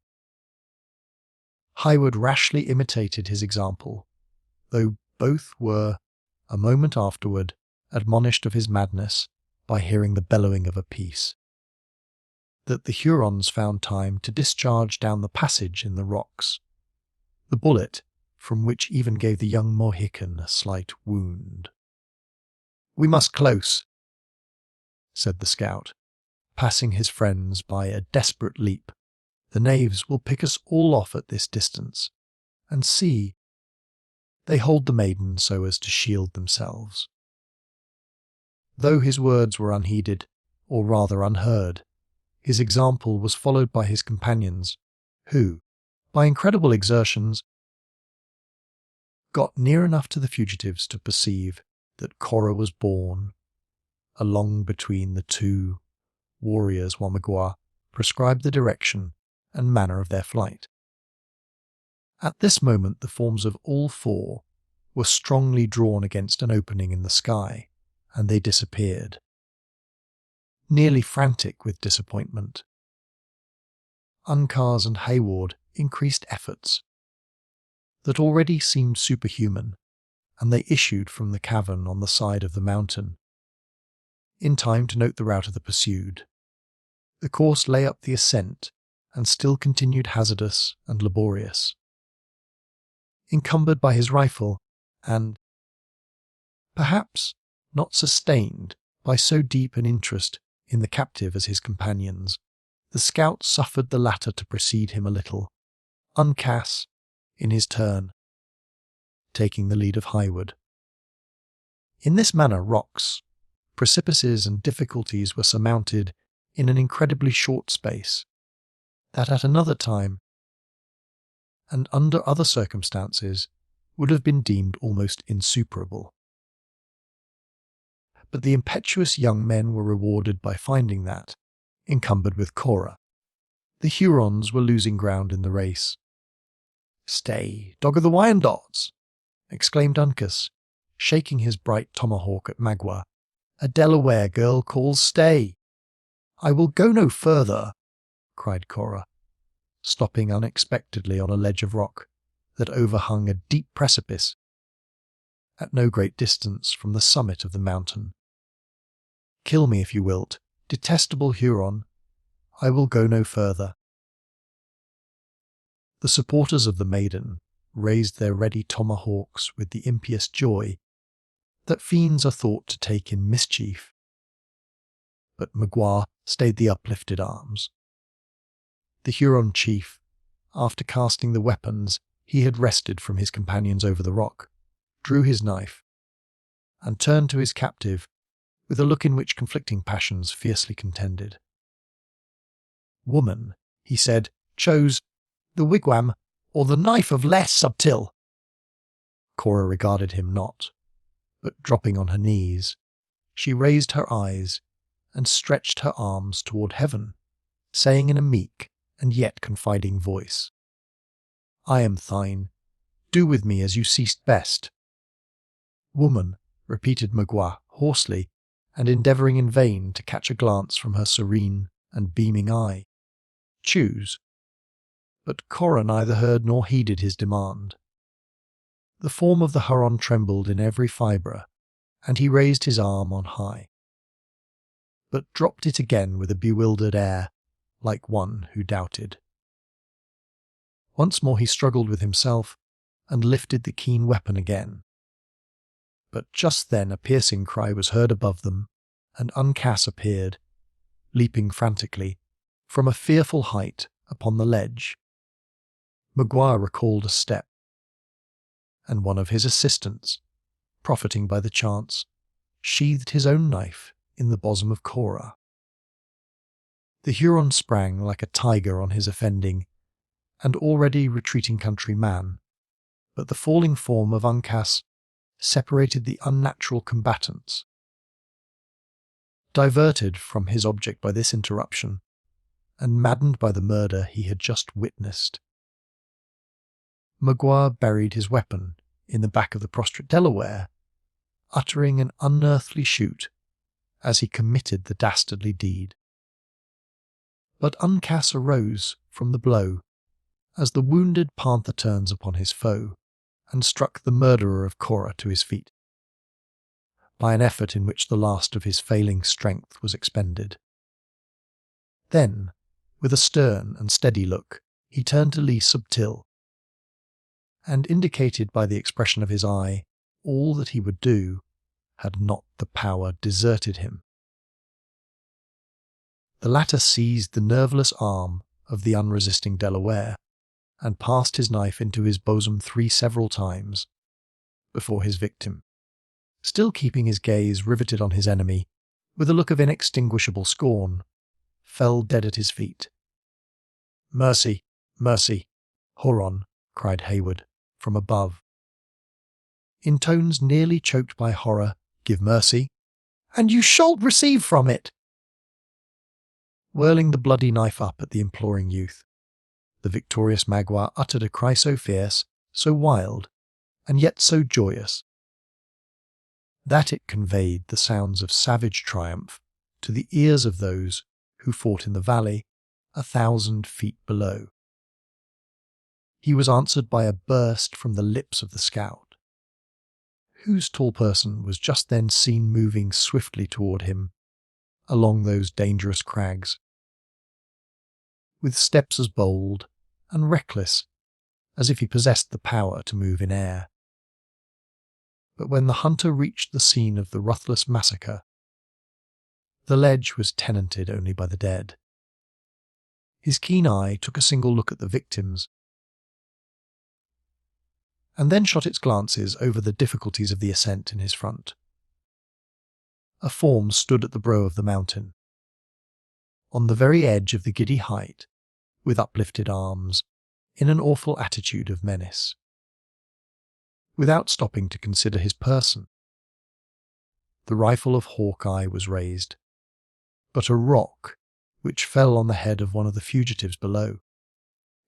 Hayward rashly imitated his example, though both were, a moment afterward, admonished of his madness by hearing the bellowing of a piece, that the Hurons found time to discharge down the passage in the rocks, the bullet from which even gave the young Mohican a slight wound. "We must close," said the scout, passing his friends by a desperate leap. "The knaves will pick us all off at this distance. And see, they hold the maiden so as to shield themselves." Though his words were unheeded, or rather unheard, his example was followed by his companions, who, by incredible exertions, got near enough to the fugitives to perceive that Cora was borne along between the two warriors while Magua prescribed the direction and manner of their flight. At this moment the forms of all four were strongly drawn against an opening in the sky, and they disappeared, nearly frantic with disappointment. Uncas and Hayward increased efforts that already seemed superhuman, and they issued from the cavern on the side of the mountain, in time to note the route of the pursued. The course lay up the ascent, and still continued hazardous and laborious. Encumbered by his rifle, and, perhaps, not sustained by so deep an interest in the captive as his companions, the scout suffered the latter to precede him a little, Uncas, in his turn, taking the lead of Highward. In this manner rocks, precipices and difficulties were surmounted in an incredibly short space, that at another time, and under other circumstances, would have been deemed almost insuperable. But the impetuous young men were rewarded by finding that, encumbered with Cora, the Hurons were losing ground in the race. "Stay, Dog of the Wyandottes!" exclaimed Uncas, shaking his bright tomahawk at Magua. "A Delaware girl calls stay." "I will go no further," cried Cora, stopping unexpectedly on a ledge of rock that overhung a deep precipice at no great distance from the summit of the mountain. "Kill me if you wilt, detestable Huron. I will go no further." The supporters of the maiden raised their ready tomahawks with the impious joy that fiends are thought to take in mischief. But Magua stayed the uplifted arms. The Huron chief, after casting the weapons he had wrested from his companions over the rock, drew his knife, and turned to his captive with a look in which conflicting passions fiercely contended. "Woman," he said, "chose the wigwam or the knife of less subtil." Cora regarded him not, but dropping on her knees, she raised her eyes and stretched her arms toward heaven, saying in a meek and yet confiding voice, "I am thine. Do with me as you seest best." "Woman," repeated Magua hoarsely, and endeavouring in vain to catch a glance from her serene and beaming eye. "Choose." But Cora neither heard nor heeded his demand. The form of the Huron trembled in every fibre, and he raised his arm on high, but dropped it again with a bewildered air, like one who doubted. Once more he struggled with himself, and lifted the keen weapon again. But just then a piercing cry was heard above them, and Uncas appeared, leaping frantically, from a fearful height upon the ledge. Magua recalled a step, and one of his assistants, profiting by the chance, sheathed his own knife in the bosom of Cora. The Huron sprang like a tiger on his offending and already retreating countryman, but the falling form of Uncas separated the unnatural combatants. Diverted from his object by this interruption, and maddened by the murder he had just witnessed, Magua buried his weapon in the back of the prostrate Delaware, uttering an unearthly shoot as he committed the dastardly deed. But Uncas arose from the blow, as the wounded panther turns upon his foe, and struck the murderer of Cora to his feet. by an effort in which the last of his failing strength was expended. Then, with a stern and steady look, he turned to Lee Subtil, and indicated by the expression of his eye all that he would do had not the power deserted him. The latter seized the nerveless arm of the unresisting Delaware and passed his knife into his bosom several times before his victim, still keeping his gaze riveted on his enemy with a look of inextinguishable scorn, fell dead at his feet. "Mercy, mercy, Huron," cried Hayward from above. In tones nearly choked by horror, "Give mercy, and you shall receive from it." Whirling the bloody knife up at the imploring youth, the victorious Magua uttered a cry so fierce, so wild, and yet so joyous, that it conveyed the sounds of savage triumph to the ears of those who fought in the valley 1,000 feet below. He was answered by a burst from the lips of the scout, whose tall person was just then seen moving swiftly toward him along those dangerous crags, with steps as bold and reckless as if he possessed the power to move in air. But when the hunter reached the scene of the ruthless massacre, the ledge was tenanted only by the dead. His keen eye took a single look at the victims, and then shot its glances over the difficulties of the ascent in his front. A form stood at the brow of the mountain, on the very edge of the giddy height, with uplifted arms, in an awful attitude of menace. Without stopping to consider his person, the rifle of Hawkeye was raised, but a rock, which fell on the head of one of the fugitives below,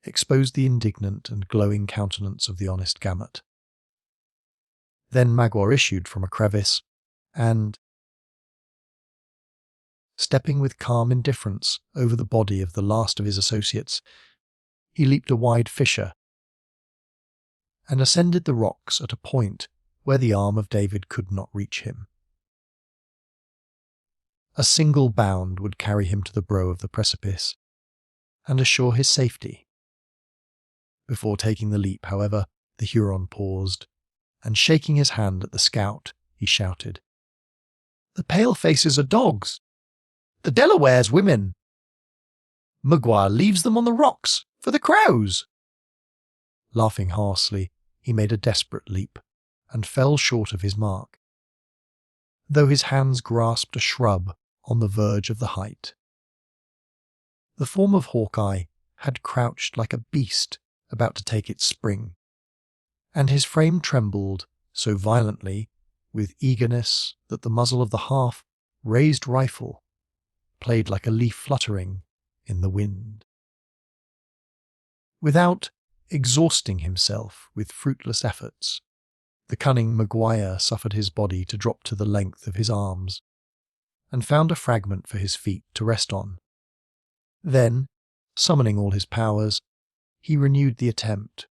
exposed the indignant and glowing countenance of the honest Gamut. Then Magua issued from a crevice, and, stepping with calm indifference over the body of the last of his associates, he leaped a wide fissure and ascended the rocks at a point where the arm of David could not reach him. A single bound would carry him to the brow of the precipice and assure his safety. Before taking the leap, however, the Huron paused, and shaking his hand at the scout, he shouted, "The pale-faces are dogs! The Delawares women! Magua leaves them on the rocks for the crows!" Laughing harshly, he made a desperate leap, and fell short of his mark, though his hands grasped a shrub on the verge of the height. The form of Hawkeye had crouched like a beast about to take its spring, and his frame trembled so violently with eagerness that the muzzle of the half-raised rifle played like a leaf fluttering in the wind. Without exhausting himself with fruitless efforts, the cunning Maguire suffered his body to drop to the length of his arms, and found a fragment for his feet to rest on. Then, summoning all his powers, he renewed the attempt,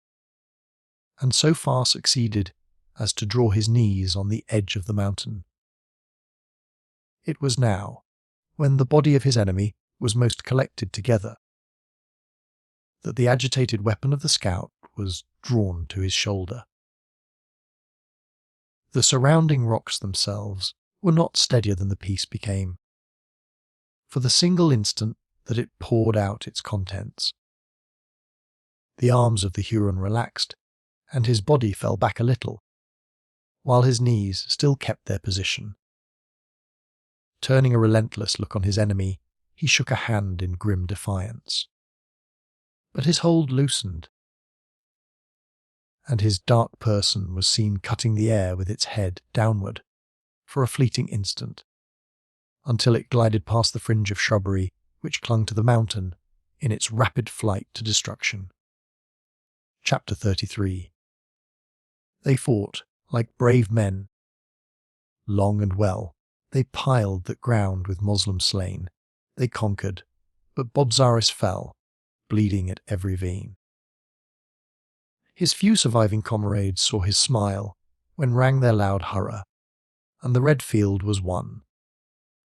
and so far succeeded as to draw his knees on the edge of the mountain. It was now, when the body of his enemy was most collected together, that the agitated weapon of the scout was drawn to his shoulder. The surrounding rocks themselves were not steadier than the piece became, for the single instant that it poured out its contents. The arms of the Huron relaxed, and his body fell back a little, while his knees still kept their position. Turning a relentless look on his enemy, he shook a hand in grim defiance. But his hold loosened, and his dark person was seen cutting the air with its head downward for a fleeting instant, until it glided past the fringe of shrubbery which clung to the mountain in its rapid flight to destruction. Chapter 33. They fought like brave men. Long and well they piled that ground with Moslem slain. They conquered, but Bobzaris fell, bleeding at every vein. His few surviving comrades saw his smile when rang their loud hurrah, and the red field was won.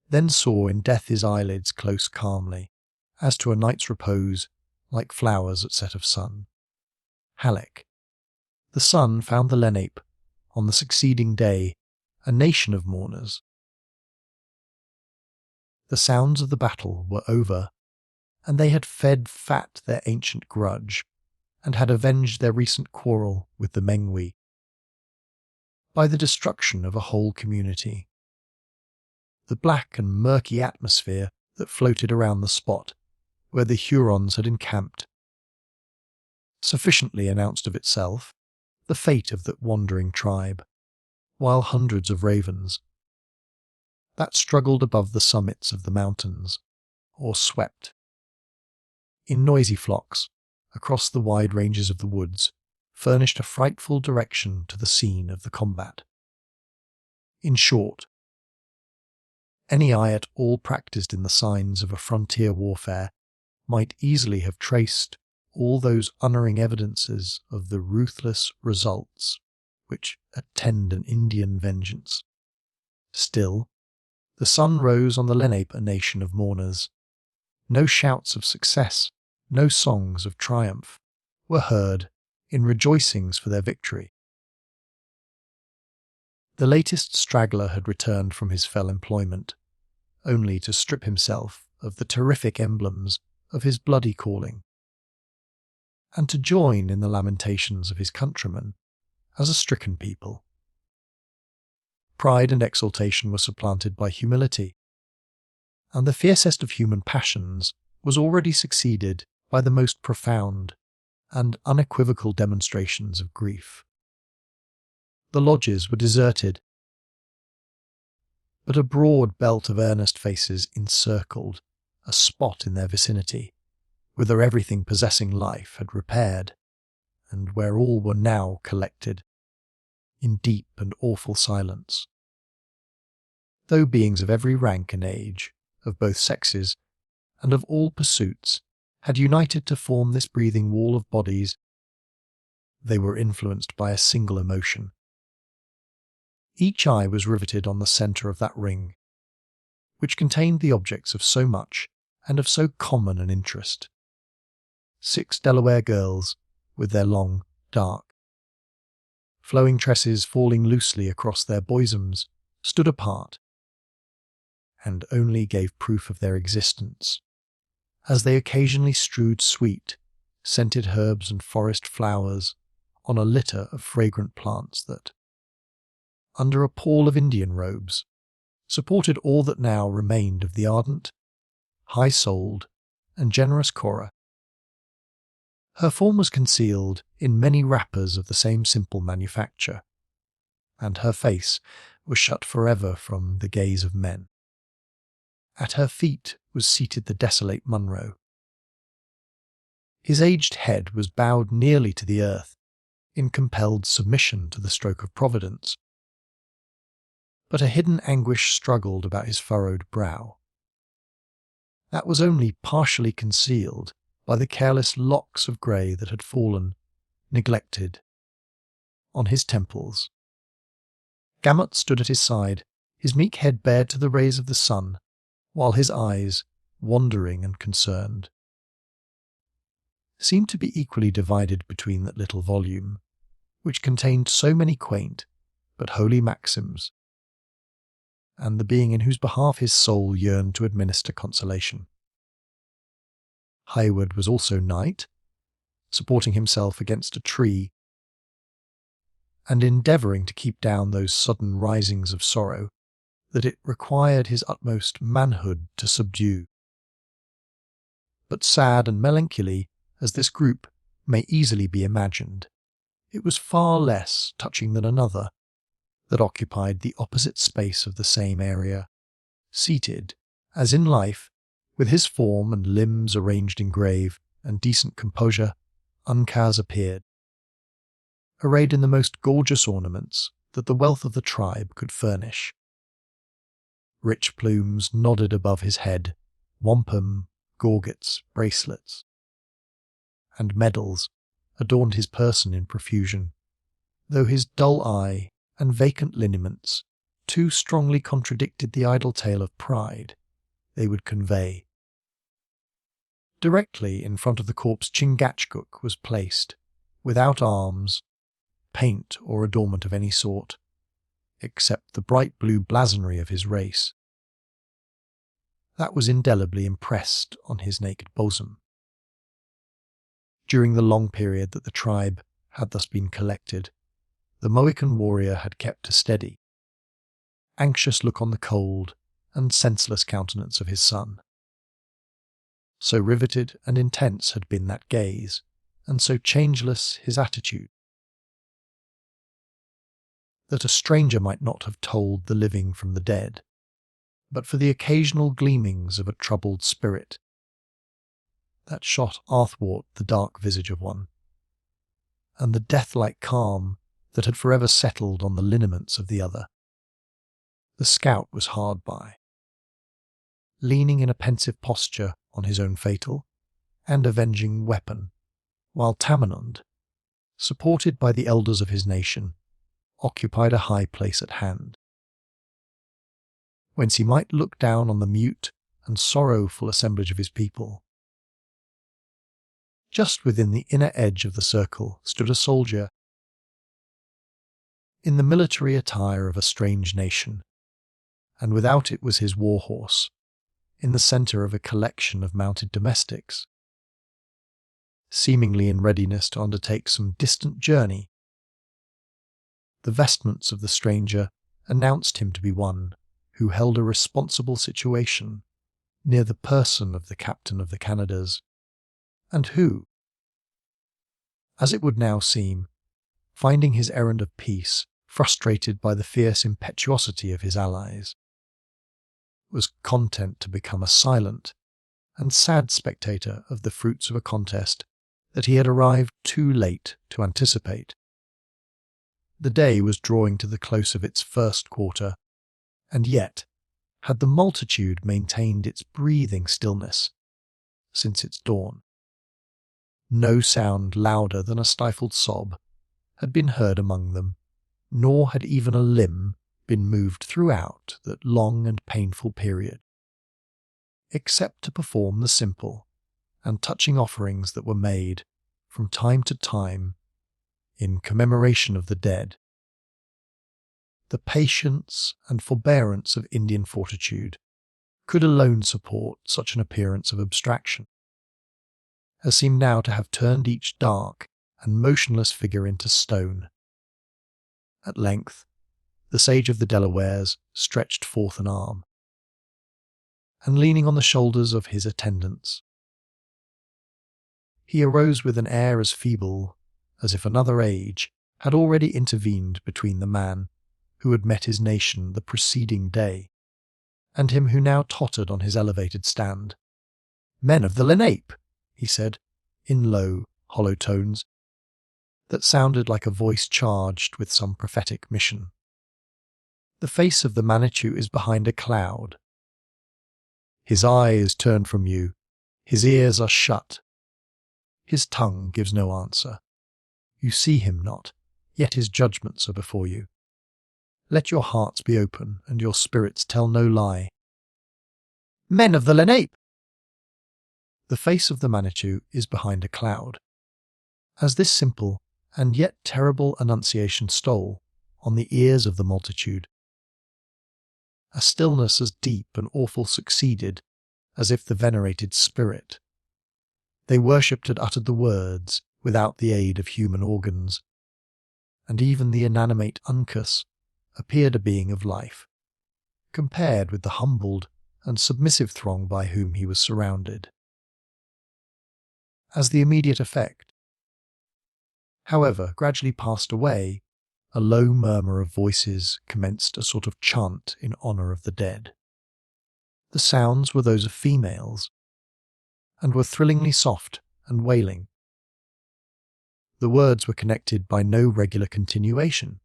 Then saw in death his eyelids close calmly, as to a night's repose, like flowers at set of sun. Halleck. The sun found the Lenape, on the succeeding day, a nation of mourners. The sounds of the battle were over, and they had fed fat their ancient grudge, and had avenged their recent quarrel with the Mengwi by the destruction of a whole community. The black and murky atmosphere that floated around the spot where the Hurons had encamped sufficiently announced of itself the fate of that wandering tribe, while hundreds of ravens that struggled above the summits of the mountains, or swept in noisy flocks across the wide ranges of the woods, furnished a frightful direction to the scene of the combat. In short, any eye at all practised in the signs of a frontier warfare might easily have traced all those unerring evidences of the ruthless results which attend an Indian vengeance. Still, the sun rose on the Lenape a nation of mourners. No shouts of success, no songs of triumph were heard in rejoicings for their victory. The latest straggler had returned from his fell employment, only to strip himself of the terrific emblems of his bloody calling, and to join in the lamentations of his countrymen as a stricken people. Pride and exultation were supplanted by humility, and the fiercest of human passions was already succeeded by the most profound and unequivocal demonstrations of grief. The lodges were deserted, but a broad belt of earnest faces encircled a spot in their vicinity, whither everything possessing life had repaired, and where all were now collected in deep and awful silence. Though beings of every rank and age, of both sexes, and of all pursuits, had united to form this breathing wall of bodies, they were influenced by a single emotion. Each eye was riveted on the centre of that ring, which contained the objects of so much and of so common an interest. 6 Delaware girls, with their long, dark, flowing tresses falling loosely across their bosoms, stood apart, and only gave proof of their existence, as they occasionally strewed sweet, scented herbs and forest flowers on a litter of fragrant plants that, under a pall of Indian robes, supported all that now remained of the ardent, high-souled, and generous Cora. Her form was concealed in many wrappers of the same simple manufacture, and her face was shut forever from the gaze of men. At her feet was seated the desolate Munro. His aged head was bowed nearly to the earth, in compelled submission to the stroke of Providence, but a hidden anguish struggled about his furrowed brow. That was only partially concealed by the careless locks of grey that had fallen, neglected, on his temples. Gamut stood at his side, his meek head bared to the rays of the sun, while his eyes, wandering and concerned, seemed to be equally divided between that little volume, which contained so many quaint but holy maxims, and the being in whose behalf his soul yearned to administer consolation. Hayward was also knight, supporting himself against a tree, and endeavouring to keep down those sudden risings of sorrow that it required his utmost manhood to subdue. But sad and melancholy as this group may easily be imagined, it was far less touching than another that occupied the opposite space of the same area, seated, as in life, with his form and limbs arranged in grave and decent composure, Uncas appeared, arrayed in the most gorgeous ornaments that the wealth of the tribe could furnish. Rich plumes nodded above his head, wampum, gorgets, bracelets, and medals adorned his person in profusion, though his dull eye and vacant lineaments too strongly contradicted the idle tale of pride they would convey. Directly in front of the corpse Chingachgook was placed, without arms, paint or adornment of any sort, except the bright blue blazonry of his race. That was indelibly impressed on his naked bosom. During the long period that the tribe had thus been collected, the Mohican warrior had kept a steady, anxious look on the cold and senseless countenance of his son. So riveted and intense had been that gaze, and so changeless his attitude, that a stranger might not have told the living from the dead, but for the occasional gleamings of a troubled spirit that shot athwart the dark visage of one, and the death-like calm that had forever settled on the lineaments of the other. The scout was hard by, leaning in a pensive posture on his own fatal and avenging weapon, while Tamenund, supported by the elders of his nation, occupied a high place at hand, whence he might look down on the mute and sorrowful assemblage of his people. Just within the inner edge of the circle stood a soldier, in the military attire of a strange nation, and without it was his war horse, in the centre of a collection of mounted domestics, seemingly in readiness to undertake some distant journey. The vestments of the stranger announced him to be one who held a responsible situation near the person of the captain of the Canadas, and who, as it would now seem, finding his errand of peace frustrated by the fierce impetuosity of his allies, was content to become a silent and sad spectator of the fruits of a contest that he had arrived too late to anticipate. The day was drawing to the close of its first quarter, and yet had the multitude maintained its breathing stillness since its dawn. No sound louder than a stifled sob had been heard among them, nor had even a limb been moved throughout that long and painful period, except to perform the simple and touching offerings that were made from time to time in commemoration of the dead. The patience and forbearance of Indian fortitude could alone support such an appearance of abstraction, as seemed now to have turned each dark and motionless figure into stone. At length, the sage of the Delawares stretched forth an arm, and leaning on the shoulders of his attendants, he arose with an air as feeble as if another age had already intervened between the man who had met his nation the preceding day and him who now tottered on his elevated stand. "Men of the Lenape," he said, in low, hollow tones that sounded like a voice charged with some prophetic mission. "The face of the Manitou is behind a cloud. His eye is turned from you, his ears are shut, his tongue gives no answer. You see him not, yet his judgments are before you. Let your hearts be open and your spirits tell no lie." "Men of the Lenape!" "The face of the Manitou is behind a cloud." As this simple and yet terrible annunciation stole on the ears of the multitude, a stillness as deep and awful succeeded as if the venerated spirit they worshipped had uttered the words without the aid of human organs, and even the inanimate Uncas appeared a being of life, compared with the humbled and submissive throng by whom he was surrounded. As the immediate effect, however, gradually passed away, a low murmur of voices commenced a sort of chant in honour of the dead. The sounds were those of females, and were thrillingly soft and wailing. The words were connected by no regular continuation,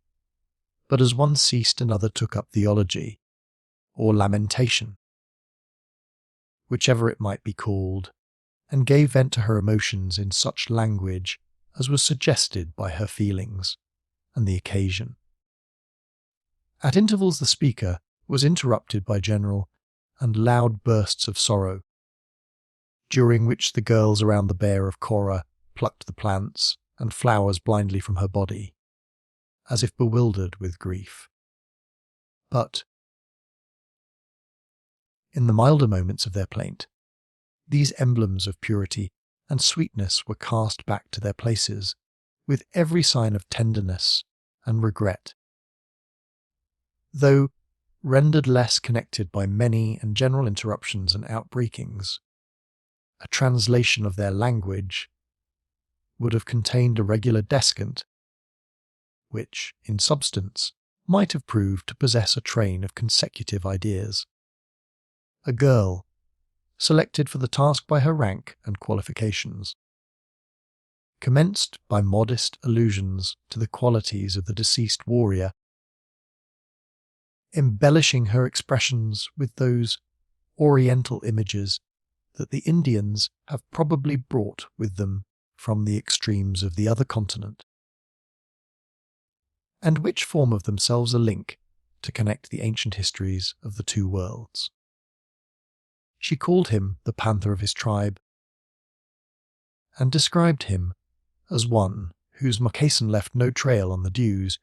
but as one ceased another took up the eulogy, or lamentation, whichever it might be called, and gave vent to her emotions in such language as was suggested by her feelings and the occasion. At intervals the speaker was interrupted by general and loud bursts of sorrow, during which the girls around the bier of Cora plucked the plants and flowers blindly from her body, as if bewildered with grief. But in the milder moments of their plaint, these emblems of purity and sweetness were cast back to their places with every sign of tenderness and regret. Though rendered less connected by many and general interruptions and outbreakings, a translation of their language would have contained a regular descant, which, in substance, might have proved to possess a train of consecutive ideas. A girl, selected for the task by her rank and qualifications, commenced by modest allusions to the qualities of the deceased warrior, embellishing her expressions with those oriental images that the Indians have probably brought with them from the extremes of the other continent, and which form of themselves a link to connect the ancient histories of the two worlds. She called him the panther of his tribe, and described him as one whose moccasin left no trail on the dews,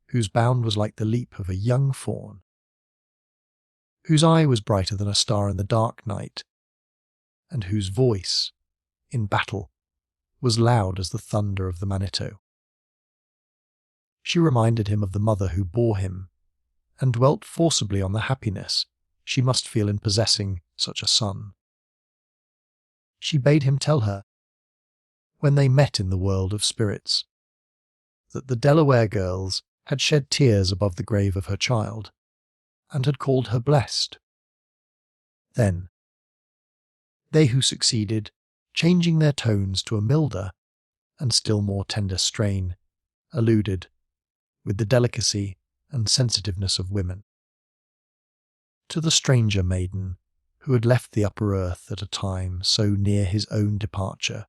whose bound was like the leap of a young fawn, whose eye was brighter than a star in the dark night, and whose voice, in battle, was loud as the thunder of the Manitou. She reminded him of the mother who bore him, and dwelt forcibly on the happiness she must feel in possessing such a son. She bade him tell her, when they met in the world of spirits, that the Delaware girls had shed tears above the grave of her child, and had called her blessed. Then, they who succeeded, changing their tones to a milder and still more tender strain, alluded, with the delicacy and sensitiveness of women, to the stranger maiden who had left the upper earth at a time so near his own departure,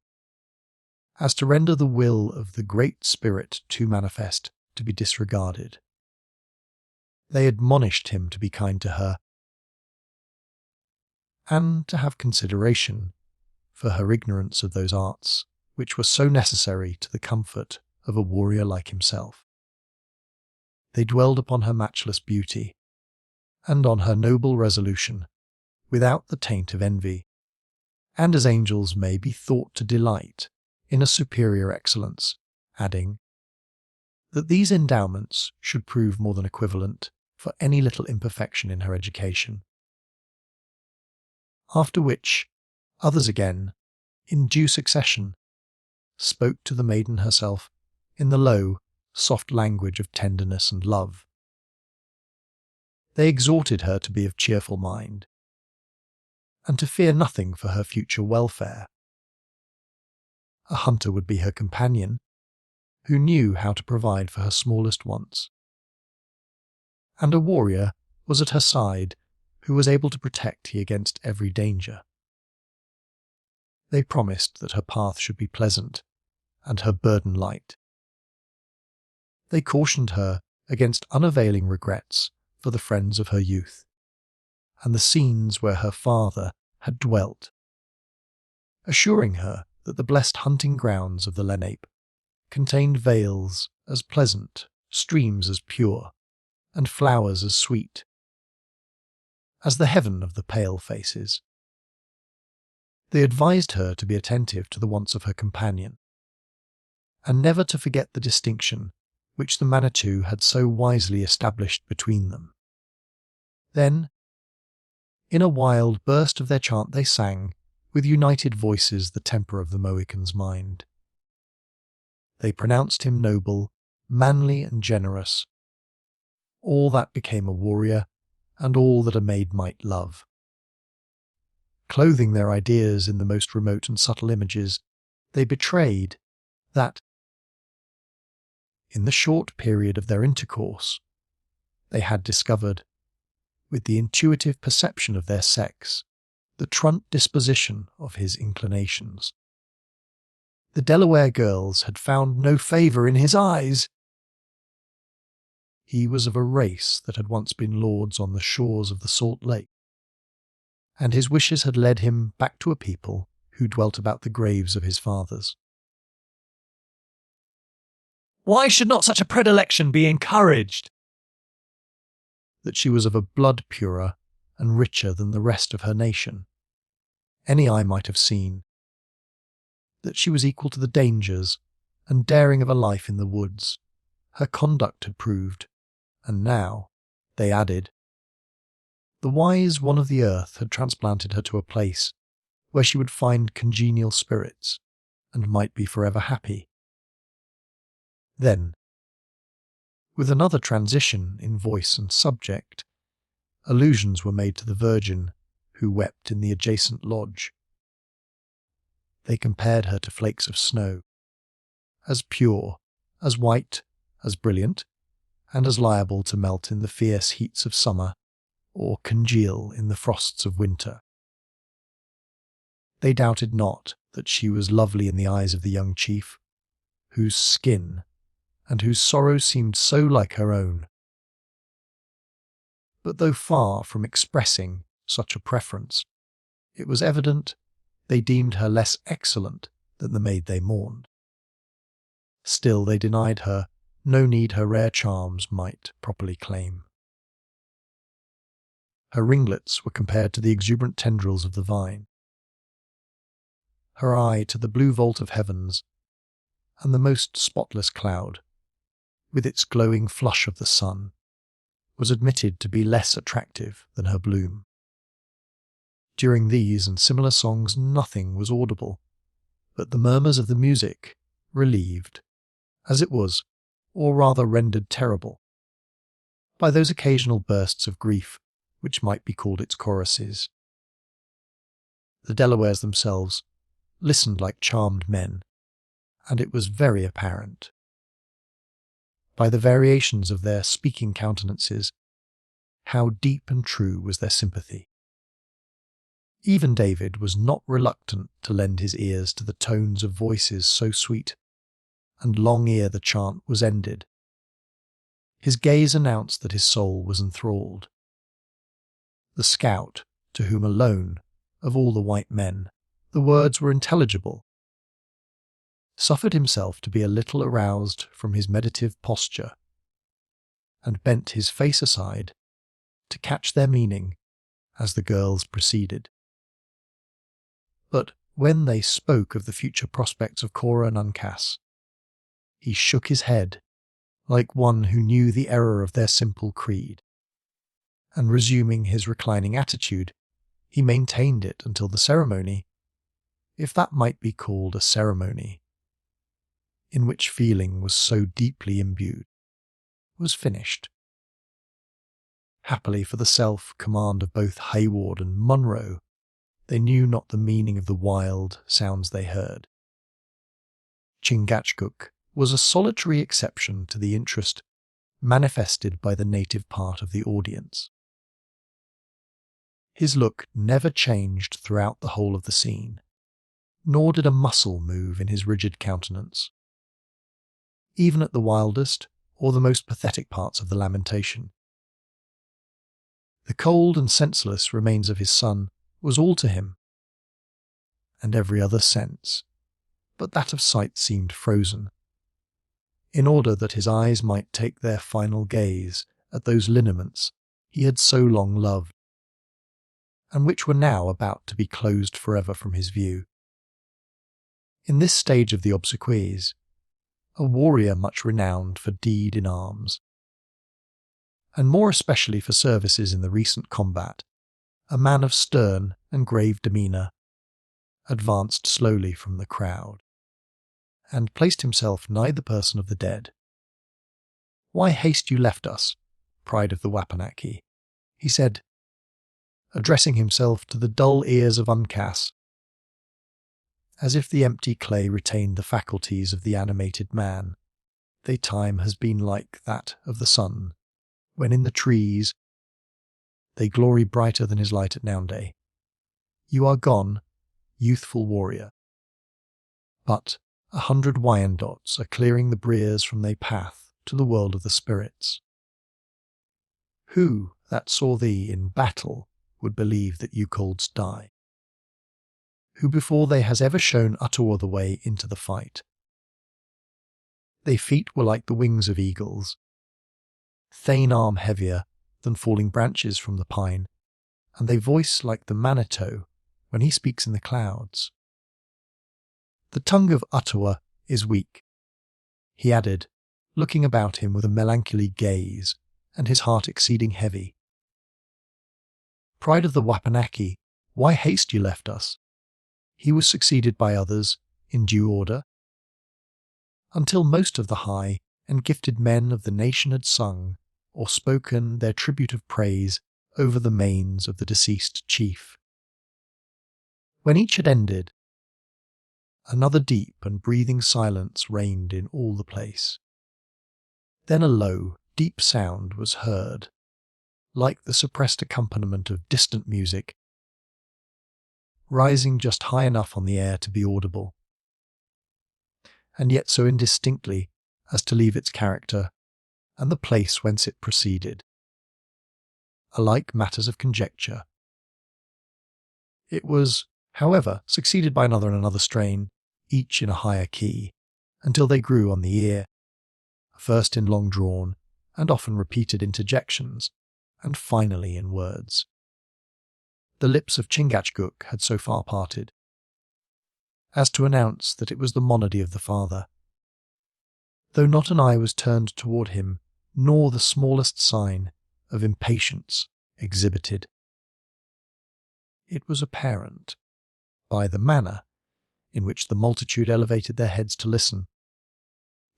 as to render the will of the Great Spirit too manifest to be disregarded. They admonished him to be kind to her, and to have consideration for her ignorance of those arts which were so necessary to the comfort of a warrior like himself. They dwelled upon her matchless beauty, and on her noble resolution, without the taint of envy, and as angels may be thought to delight in a superior excellence, adding, that these endowments should prove more than equivalent for any little imperfection in her education. After which, others again, in due succession, spoke to the maiden herself in the low, soft language of tenderness and love. They exhorted her to be of cheerful mind, and to fear nothing for her future welfare. A hunter would be her companion, who knew how to provide for her smallest wants, and a warrior was at her side who was able to protect her against every danger. They promised that her path should be pleasant and her burden light. They cautioned her against unavailing regrets for the friends of her youth, and the scenes where her father had dwelt, assuring her that the blessed hunting grounds of the Lenape contained vales as pleasant, streams as pure, and flowers as sweet as the heaven of the pale faces. They advised her to be attentive to the wants of her companion, and never to forget the distinction which the Manitou had so wisely established between them. Then, in a wild burst of their chant, they sang, with united voices, the temper of the Mohican's mind. They pronounced him noble, manly, and generous, all that became a warrior, and all that a maid might love. Clothing their ideas in the most remote and subtle images, they betrayed that, in the short period of their intercourse, they had discovered, with the intuitive perception of their sex, the truant disposition of his inclinations. The Delaware girls had found no favour in his eyes. He was of a race that had once been lords on the shores of the Salt Lake, and his wishes had led him back to a people who dwelt about the graves of his fathers. Why should not such a predilection be encouraged? That she was of a blood purer and richer than the rest of her nation. Any eye might have seen. That she was equal to the dangers and daring of a life in the woods. Her conduct had proved, and now, they added, the wise one of the earth had transplanted her to a place where she would find congenial spirits and might be forever happy. Then, with another transition in voice and subject, allusions were made to the virgin who wept in the adjacent lodge. They compared her to flakes of snow, as pure, as white, as brilliant, and as liable to melt in the fierce heats of summer or congeal in the frosts of winter. They doubted not that she was lovely in the eyes of the young chief, whose skin and whose sorrow seemed so like her own. But though far from expressing such a preference, it was evident they deemed her less excellent than the maid they mourned. Still they denied her no need her rare charms might properly claim. Her ringlets were compared to the exuberant tendrils of the vine, her eye to the blue vault of heavens, and the most spotless cloud, with its glowing flush of the sun, was admitted to be less attractive than her bloom. During these and similar songs nothing was audible, but the murmurs of the music, relieved, as it was, or rather rendered terrible, by those occasional bursts of grief which might be called its choruses. The Delawares themselves listened like charmed men, and it was very apparent, by the variations of their speaking countenances, how deep and true was their sympathy. Even David was not reluctant to lend his ears to the tones of voices so sweet, and long ere the chant was ended, his gaze announced that his soul was enthralled. The scout, to whom alone, of all the white men, the words were intelligible, suffered himself to be a little aroused from his meditative posture, and bent his face aside to catch their meaning as the girls proceeded. But when they spoke of the future prospects of Cora and Uncas, he shook his head like one who knew the error of their simple creed, and resuming his reclining attitude, he maintained it until the ceremony, if that might be called a ceremony, in which feeling was so deeply imbued, was finished. Happily for the self-command of both Hayward and Munro, they knew not the meaning of the wild sounds they heard. Chingachgook was a solitary exception to the interest manifested by the native part of the audience. His look never changed throughout the whole of the scene, nor did a muscle move in his rigid countenance. Even at the wildest or the most pathetic parts of the lamentation, the cold and senseless remains of his son was all to him, and every other sense, but that of sight seemed frozen, in order that his eyes might take their final gaze at those lineaments he had so long loved, and which were now about to be closed forever from his view. In this stage of the obsequies, a warrior much renowned for deed in arms, and more especially for services in the recent combat, a man of stern and grave demeanour, advanced slowly from the crowd, and placed himself nigh the person of the dead. "Why haste you left us, pride of the Wapanaki?" he said, addressing himself to the dull ears of Uncas, as if the empty clay retained the faculties of the animated man. "Thy time has been like that of the sun, when in the trees they glory brighter than his light at noonday. You are gone, youthful warrior. But 100 Wyandots are clearing the briers from thy path to the world of the spirits. Who that saw thee in battle would believe that you cold's die? Who before they has ever shown Ottawa the way into the fight? They feet were like the wings of eagles, thane arm heavier than falling branches from the pine, and they voice like the Manitou when he speaks in the clouds. The tongue of Ottawa is weak, he added, looking about him with a melancholy gaze, and his heart exceeding heavy. Pride of the Wapanaki, why haste you left us? He was succeeded by others, in due order, until most of the high and gifted men of the nation had sung, or spoken their tribute of praise over the manes of the deceased chief. When each had ended, another deep and breathing silence reigned in all the place. Then a low, deep sound was heard, like the suppressed accompaniment of distant music, rising just high enough on the air to be audible, and yet so indistinctly as to leave its character and the place whence it proceeded alike matters of conjecture. It was, however, succeeded by another and another strain, each in a higher key, until they grew on the ear, first in long-drawn and often repeated interjections, and finally in words. The lips of Chingachgook had so far parted as to announce that it was the monody of the father, though not an eye was turned toward him, nor the smallest sign of impatience exhibited. It was apparent, by the manner in which the multitude elevated their heads to listen,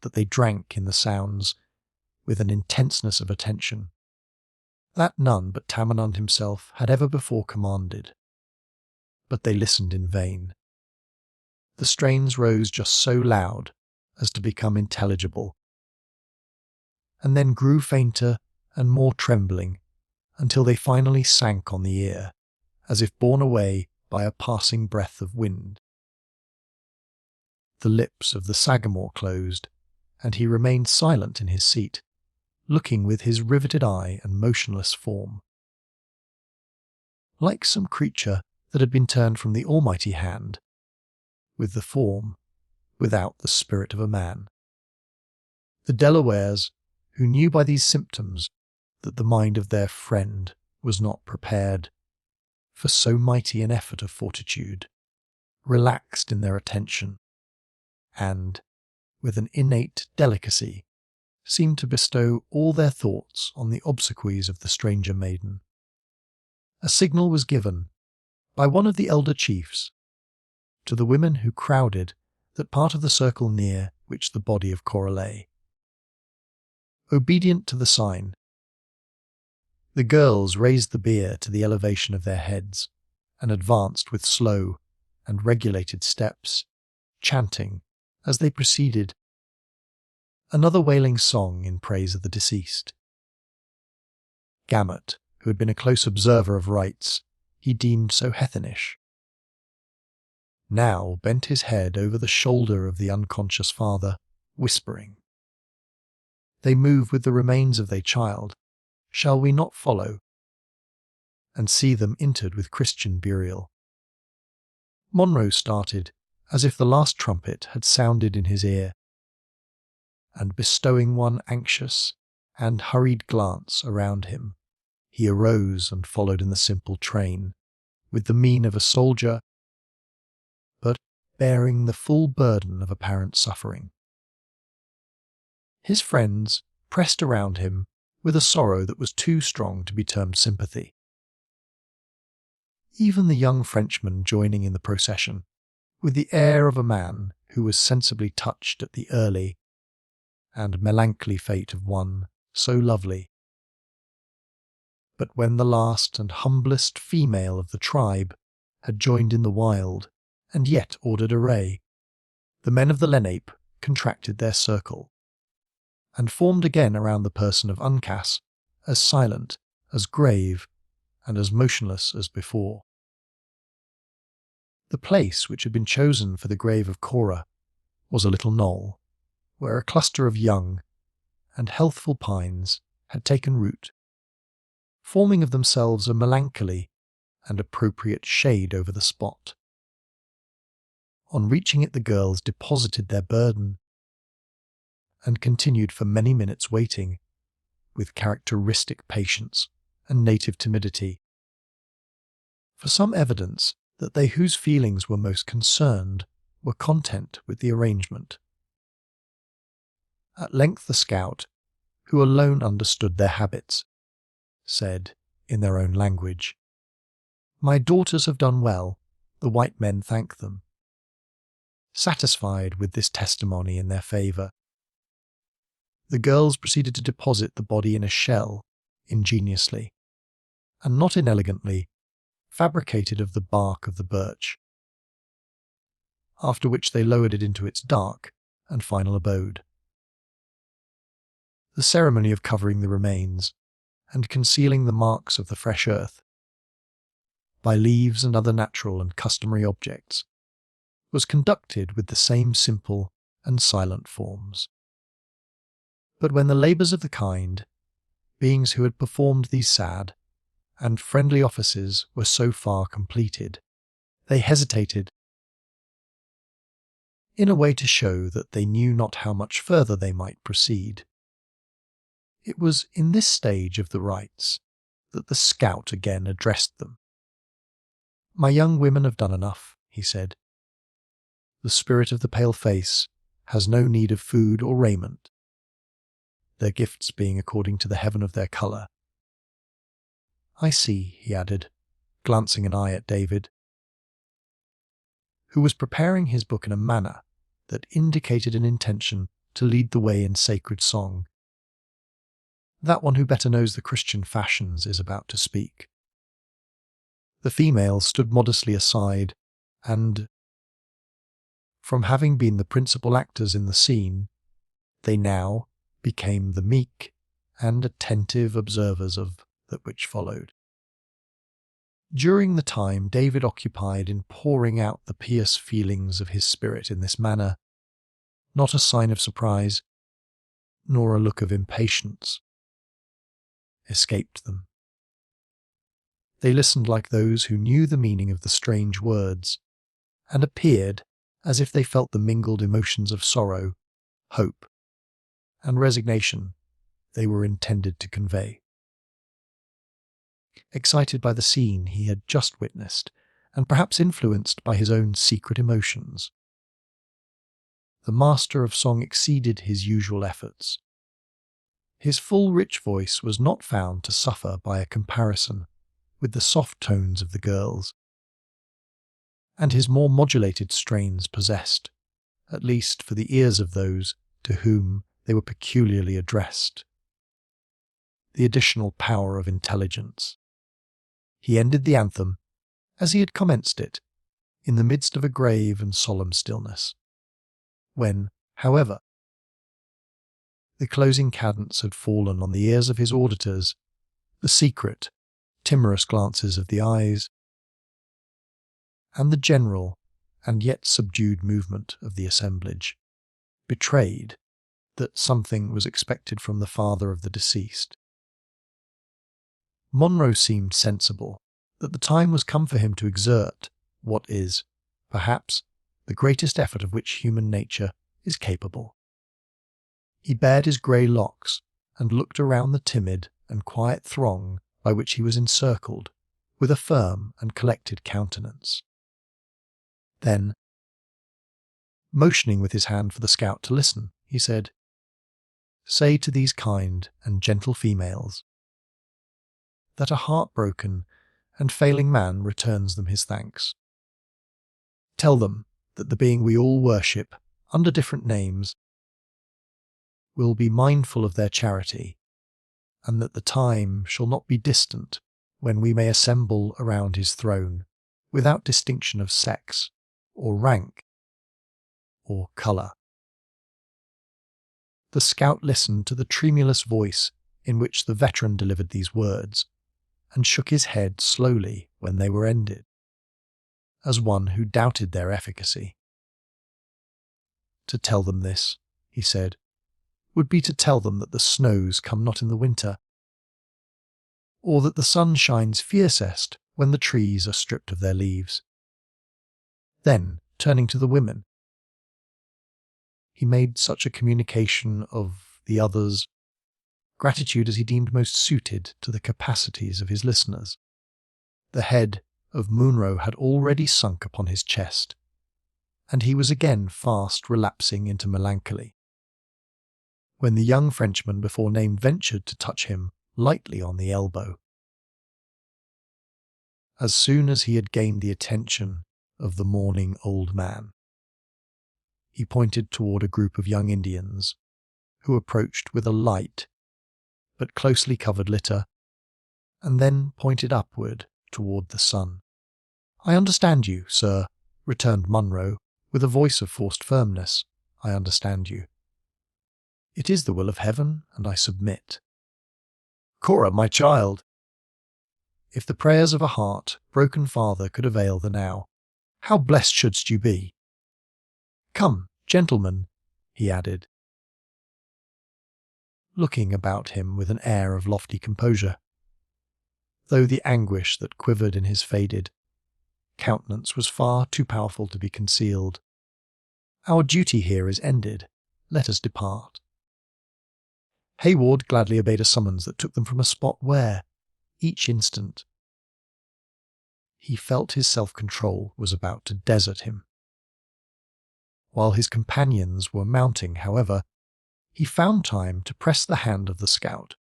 that they drank in the sounds with an intenseness of attention that none but Tamenund himself had ever before commanded. But they listened in vain. The strains rose just so loud as to become intelligible, and then grew fainter and more trembling, until they finally sank on the ear, as if borne away by a passing breath of wind. The lips of the Sagamore closed, and he remained silent in his seat, looking with his riveted eye and motionless form, like some creature that had been turned from the almighty hand, with the form, without the spirit of a man. The Delawares, who knew by these symptoms that the mind of their friend was not prepared for so mighty an effort of fortitude, relaxed in their attention, and, with an innate delicacy, seemed to bestow all their thoughts on the obsequies of the stranger maiden. A signal was given, by one of the elder chiefs, to the women who crowded that part of the circle near which the body of Cora lay. Obedient to the sign, the girls raised the bier to the elevation of their heads, and advanced with slow and regulated steps, chanting, as they proceeded, another wailing song in praise of the deceased. Gamut, who had been a close observer of rites he deemed so heathenish, now bent his head over the shoulder of the unconscious father, whispering, "They move with the remains of their child. Shall we not follow, and see them interred with Christian burial?" Monroe started, as if the last trumpet had sounded in his ear, and bestowing one anxious and hurried glance around him, he arose and followed in the simple train, with the mien of a soldier, but bearing the full burden of apparent suffering. His friends pressed around him with a sorrow that was too strong to be termed sympathy. Even the young Frenchman joining in the procession, with the air of a man who was sensibly touched at the early and melancholy fate of one so lovely. But when the last and humblest female of the tribe had joined in the wild and yet ordered array, the men of the Lenape contracted their circle, and formed again around the person of Uncas, as silent, as grave, and as motionless as before. The place which had been chosen for the grave of Cora was a little knoll, where a cluster of young and healthful pines had taken root, forming of themselves a melancholy and appropriate shade over the spot. On reaching it, the girls deposited their burden and continued for many minutes waiting, with characteristic patience and native timidity, for some evidence that they whose feelings were most concerned were content with the arrangement. At length the scout, who alone understood their habits, said, in their own language, "My daughters have done well, the white men thank them." Satisfied with this testimony in their favour, the girls proceeded to deposit the body in a shell, ingeniously, and not inelegantly, fabricated of the bark of the birch, after which they lowered it into its dark and final abode. The ceremony of covering the remains and concealing the marks of the fresh earth by leaves and other natural and customary objects was conducted with the same simple and silent forms. But when the labours of the kind, beings who had performed these sad and friendly offices were so far completed, they hesitated in a way to show that they knew not how much further they might proceed. It was in this stage of the rites that the scout again addressed them. "My young women have done enough," he said. "The spirit of the pale face has no need of food or raiment, their gifts being according to the heaven of their colour. I see," he added, glancing an eye at David, who was preparing his book in a manner that indicated an intention to lead the way in sacred song. "That one who better knows the Christian fashions is about to speak." The females stood modestly aside, and, from having been the principal actors in the scene, they now became the meek and attentive observers of that which followed. During the time David occupied in pouring out the pious feelings of his spirit in this manner, not a sign of surprise, nor a look of impatience, escaped them. They listened like those who knew the meaning of the strange words, and appeared as if they felt the mingled emotions of sorrow, hope, and resignation they were intended to convey. Excited by the scene he had just witnessed, and perhaps influenced by his own secret emotions, the master of song exceeded his usual efforts. His full rich voice was not found to suffer by a comparison with the soft tones of the girls, and his more modulated strains possessed, at least for the ears of those to whom they were peculiarly addressed, the additional power of intelligence. He ended the anthem, as he had commenced it, in the midst of a grave and solemn stillness. When, however, the closing cadence had fallen on the ears of his auditors, the secret, timorous glances of the eyes, and the general and yet subdued movement of the assemblage, betrayed that something was expected from the father of the deceased. Monroe seemed sensible that the time was come for him to exert what is, perhaps, the greatest effort of which human nature is capable. He bared his grey locks and looked around the timid and quiet throng by which he was encircled with a firm and collected countenance. Then, motioning with his hand for the scout to listen, he said, "Say to these kind and gentle females that a heartbroken and failing man returns them his thanks. Tell them that the being we all worship, under different names, will be mindful of their charity, and that the time shall not be distant when we may assemble around his throne, without distinction of sex, or rank, or colour." The scout listened to the tremulous voice in which the veteran delivered these words, and shook his head slowly when they were ended, as one who doubted their efficacy. "To tell them this," he said, "would be to tell them that the snows come not in the winter, or that the sun shines fiercest when the trees are stripped of their leaves. Then, turning to the women, he made such a communication of the others' gratitude as he deemed most suited to the capacities of his listeners. The head of Munro had already sunk upon his chest, and he was again fast relapsing into melancholy, when the young Frenchman before named ventured to touch him lightly on the elbow. As soon as he had gained the attention of the mourning old man, he pointed toward a group of young Indians who approached with a light but closely covered litter, and then pointed upward toward the sun. "I understand you, sir," returned Munro, with a voice of forced firmness. "I understand you. It is the will of heaven, and I submit." "Cora, my child!" If the prayers of a heart broken father could avail the now, how blessed shouldst you be! "Come, gentlemen," he added, looking about him with an air of lofty composure, though the anguish that quivered in his faded countenance was far too powerful to be concealed. "Our duty here is ended. Let us depart." Hayward gladly obeyed a summons that took them from a spot where, each instant, he felt his self-control was about to desert him. While his companions were mounting, however, he found time to press the hand of the scout,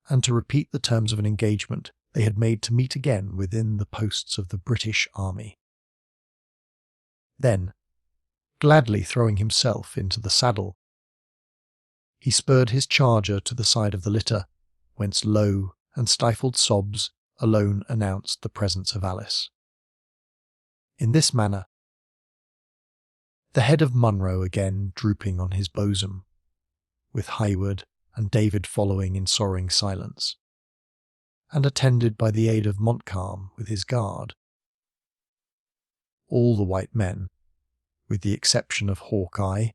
and to repeat the terms of an engagement they had made to meet again within the posts of the British Army. Then, gladly throwing himself into the saddle, he spurred his charger to the side of the litter, whence low and stifled sobs alone announced the presence of Alice. In this manner, the head of Munro again drooping on his bosom, with Hayward and David following in sorrowing silence, and attended by the aid of Montcalm with his guard, all the white men, with the exception of Hawkeye,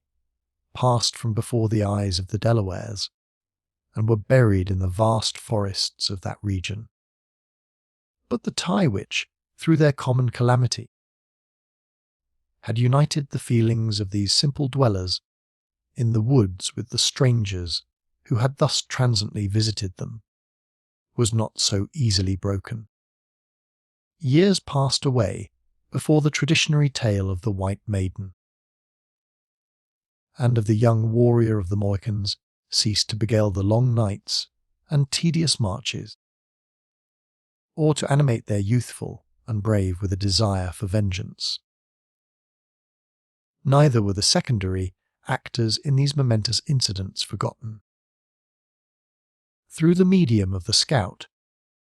passed from before the eyes of the Delawares, and were buried in the vast forests of that region. But the tie which, through their common calamity, had united the feelings of these simple dwellers in the woods with the strangers who had thus transiently visited them, was not so easily broken. Years passed away before the traditionary tale of the White Maiden and of the young warrior of the Mohicans ceased to beguile the long nights and tedious marches, or to animate their youthful and brave with a desire for vengeance. Neither were the secondary actors in these momentous incidents forgotten. Through the medium of the scout,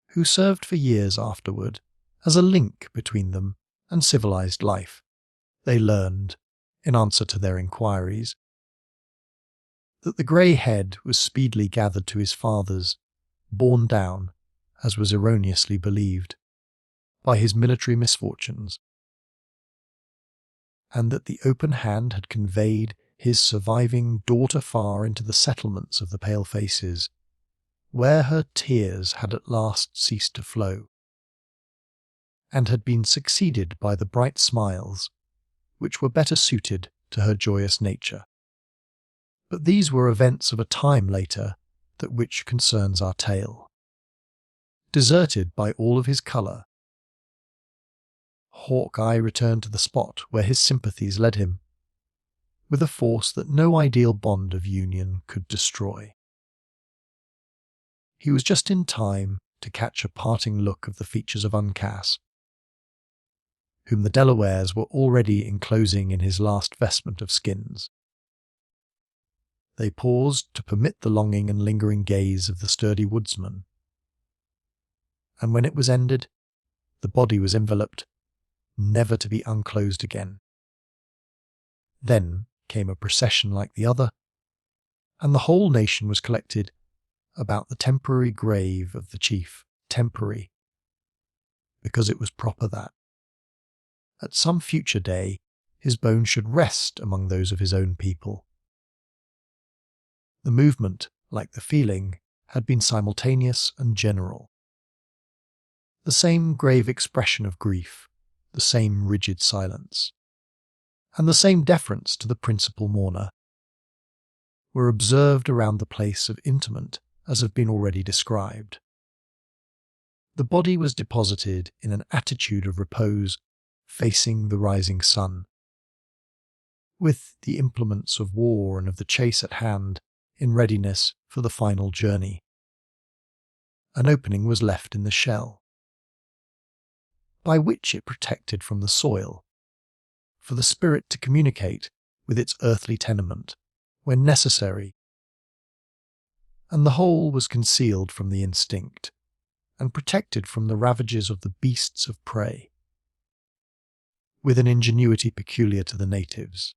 who served for years afterward as a link between them and civilized life, they learned, in answer to their inquiries, that the grey head was speedily gathered to his fathers, borne down, as was erroneously believed, by his military misfortunes, and that the open hand had conveyed his surviving daughter far into the settlements of the pale-faces, where her tears had at last ceased to flow, and had been succeeded by the bright smiles, which were better suited to her joyous nature. But these were events of a time later that which concerns our tale. Deserted by all of his colour, Hawkeye returned to the spot where his sympathies led him, with a force that no ideal bond of union could destroy. He was just in time to catch a parting look of the features of Uncas, whom the Delawares were already enclosing in his last vestment of skins. They paused to permit the longing and lingering gaze of the sturdy woodsman, and when it was ended, the body was enveloped, never to be unclosed again. Then came a procession like the other, and the whole nation was collected about the temporary grave of the chief, temporary, because it was proper that, at some future day, his bones should rest among those of his own people. The movement, like the feeling, had been simultaneous and general. The same grave expression of grief, the same rigid silence, and the same deference to the principal mourner were observed around the place of interment as have been already described. The body was deposited in an attitude of repose facing the rising sun, with the implements of war and of the chase at hand in readiness for the final journey. An opening was left in the shell, by which it protected from the soil, for the spirit to communicate with its earthly tenement when necessary, and the whole was concealed from the instinct and protected from the ravages of the beasts of prey, with an ingenuity peculiar to the natives.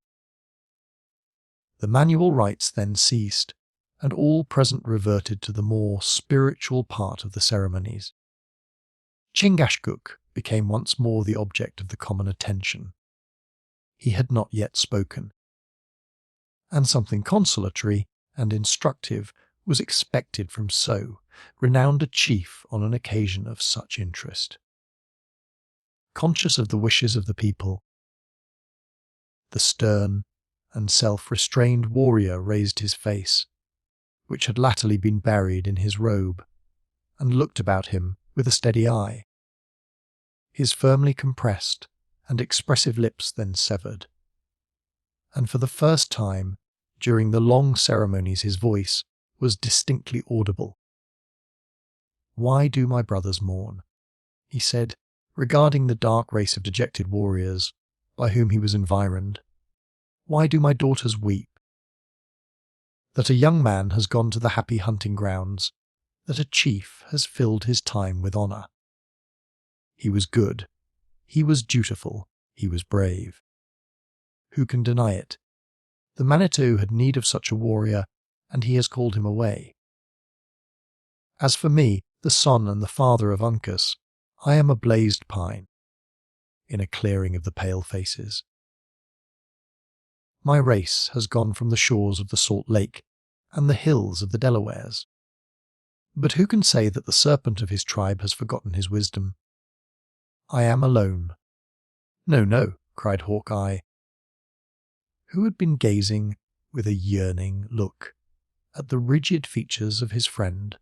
The manual rites then ceased, and all present reverted to the more spiritual part of the ceremonies. Chingachgook became once more the object of the common attention. He had not yet spoken, and something consolatory and instructive was expected from so renowned a chief on an occasion of such interest. Conscious of the wishes of the people, the stern and self-restrained warrior raised his face, which had latterly been buried in his robe, and looked about him with a steady eye. His firmly compressed and expressive lips then severed, and for the first time during the long ceremonies his voice was distinctly audible. "Why do my brothers mourn?" he said, regarding the dark race of dejected warriors by whom he was environed. "Why do my daughters weep? That a young man has gone to the happy hunting grounds, that a chief has filled his time with honour. He was good, he was dutiful, he was brave. Who can deny it? The Manitou had need of such a warrior, and he has called him away. As for me, the son and the father of Uncas, I am a blazed pine in a clearing of the pale faces. My race has gone from the shores of the Salt Lake and the hills of the Delawares. But who can say that the serpent of his tribe has forgotten his wisdom? I am alone." "No, no," cried Hawkeye, who had been gazing with a yearning look at the rigid features of his friend,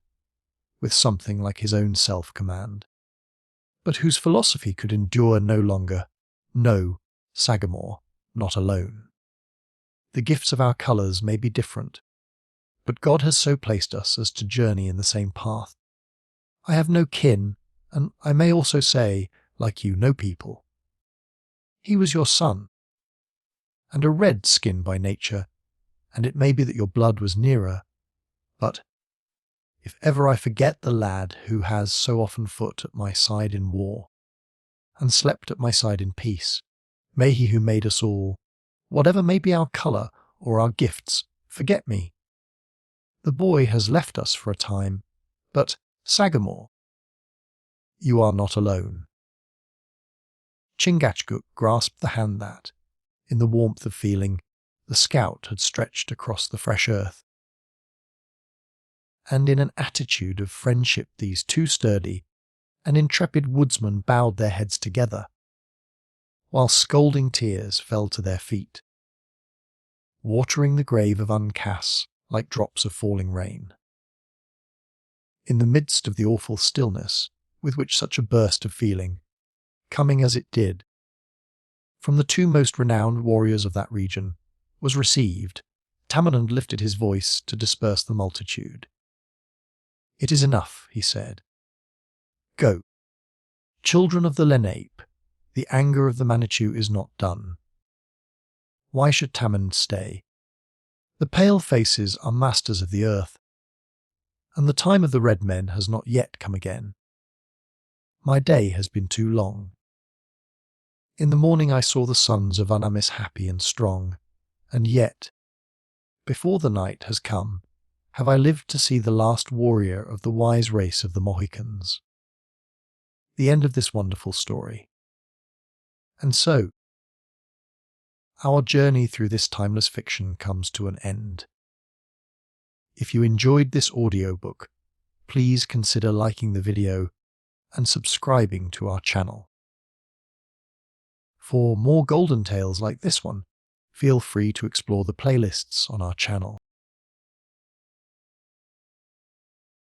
with something like his own self-command, but whose philosophy could endure no longer. "No, Sagamore, not alone. The gifts of our colours may be different, but God has so placed us as to journey in the same path. I have no kin, and I may also say, like you, no people. He was your son, and a red skin by nature, and it may be that your blood was nearer, but if ever I forget the lad who has so often fought at my side in war, and slept at my side in peace, may he who made us all, whatever may be our colour or our gifts, forget me. The boy has left us for a time, but, Sagamore, you are not alone." Chingachgook grasped the hand that, in the warmth of feeling, the scout had stretched across the fresh earth. And in an attitude of friendship these two sturdy and intrepid woodsmen bowed their heads together, while scalding tears fell to their feet, watering the grave of Uncas like drops of falling rain. In the midst of the awful stillness with which such a burst of feeling, coming as it did, from the two most renowned warriors of that region, was received, Tamenund lifted his voice to disperse the multitude. "It is enough," he said. "Go. Children of the Lenape, the anger of the Manitou is not done. Why should Tamenund stay? The pale faces are masters of the earth, and the time of the red men has not yet come again. My day has been too long. In the morning I saw the sons of Unamis happy and strong, and yet, before the night has come, have I lived to see the last warrior of the wise race of the Mohicans." The end of this wonderful story. And so, our journey through this timeless fiction comes to an end. If you enjoyed this audiobook, please consider liking the video and subscribing to our channel. For more golden tales like this one, feel free to explore the playlists on our channel.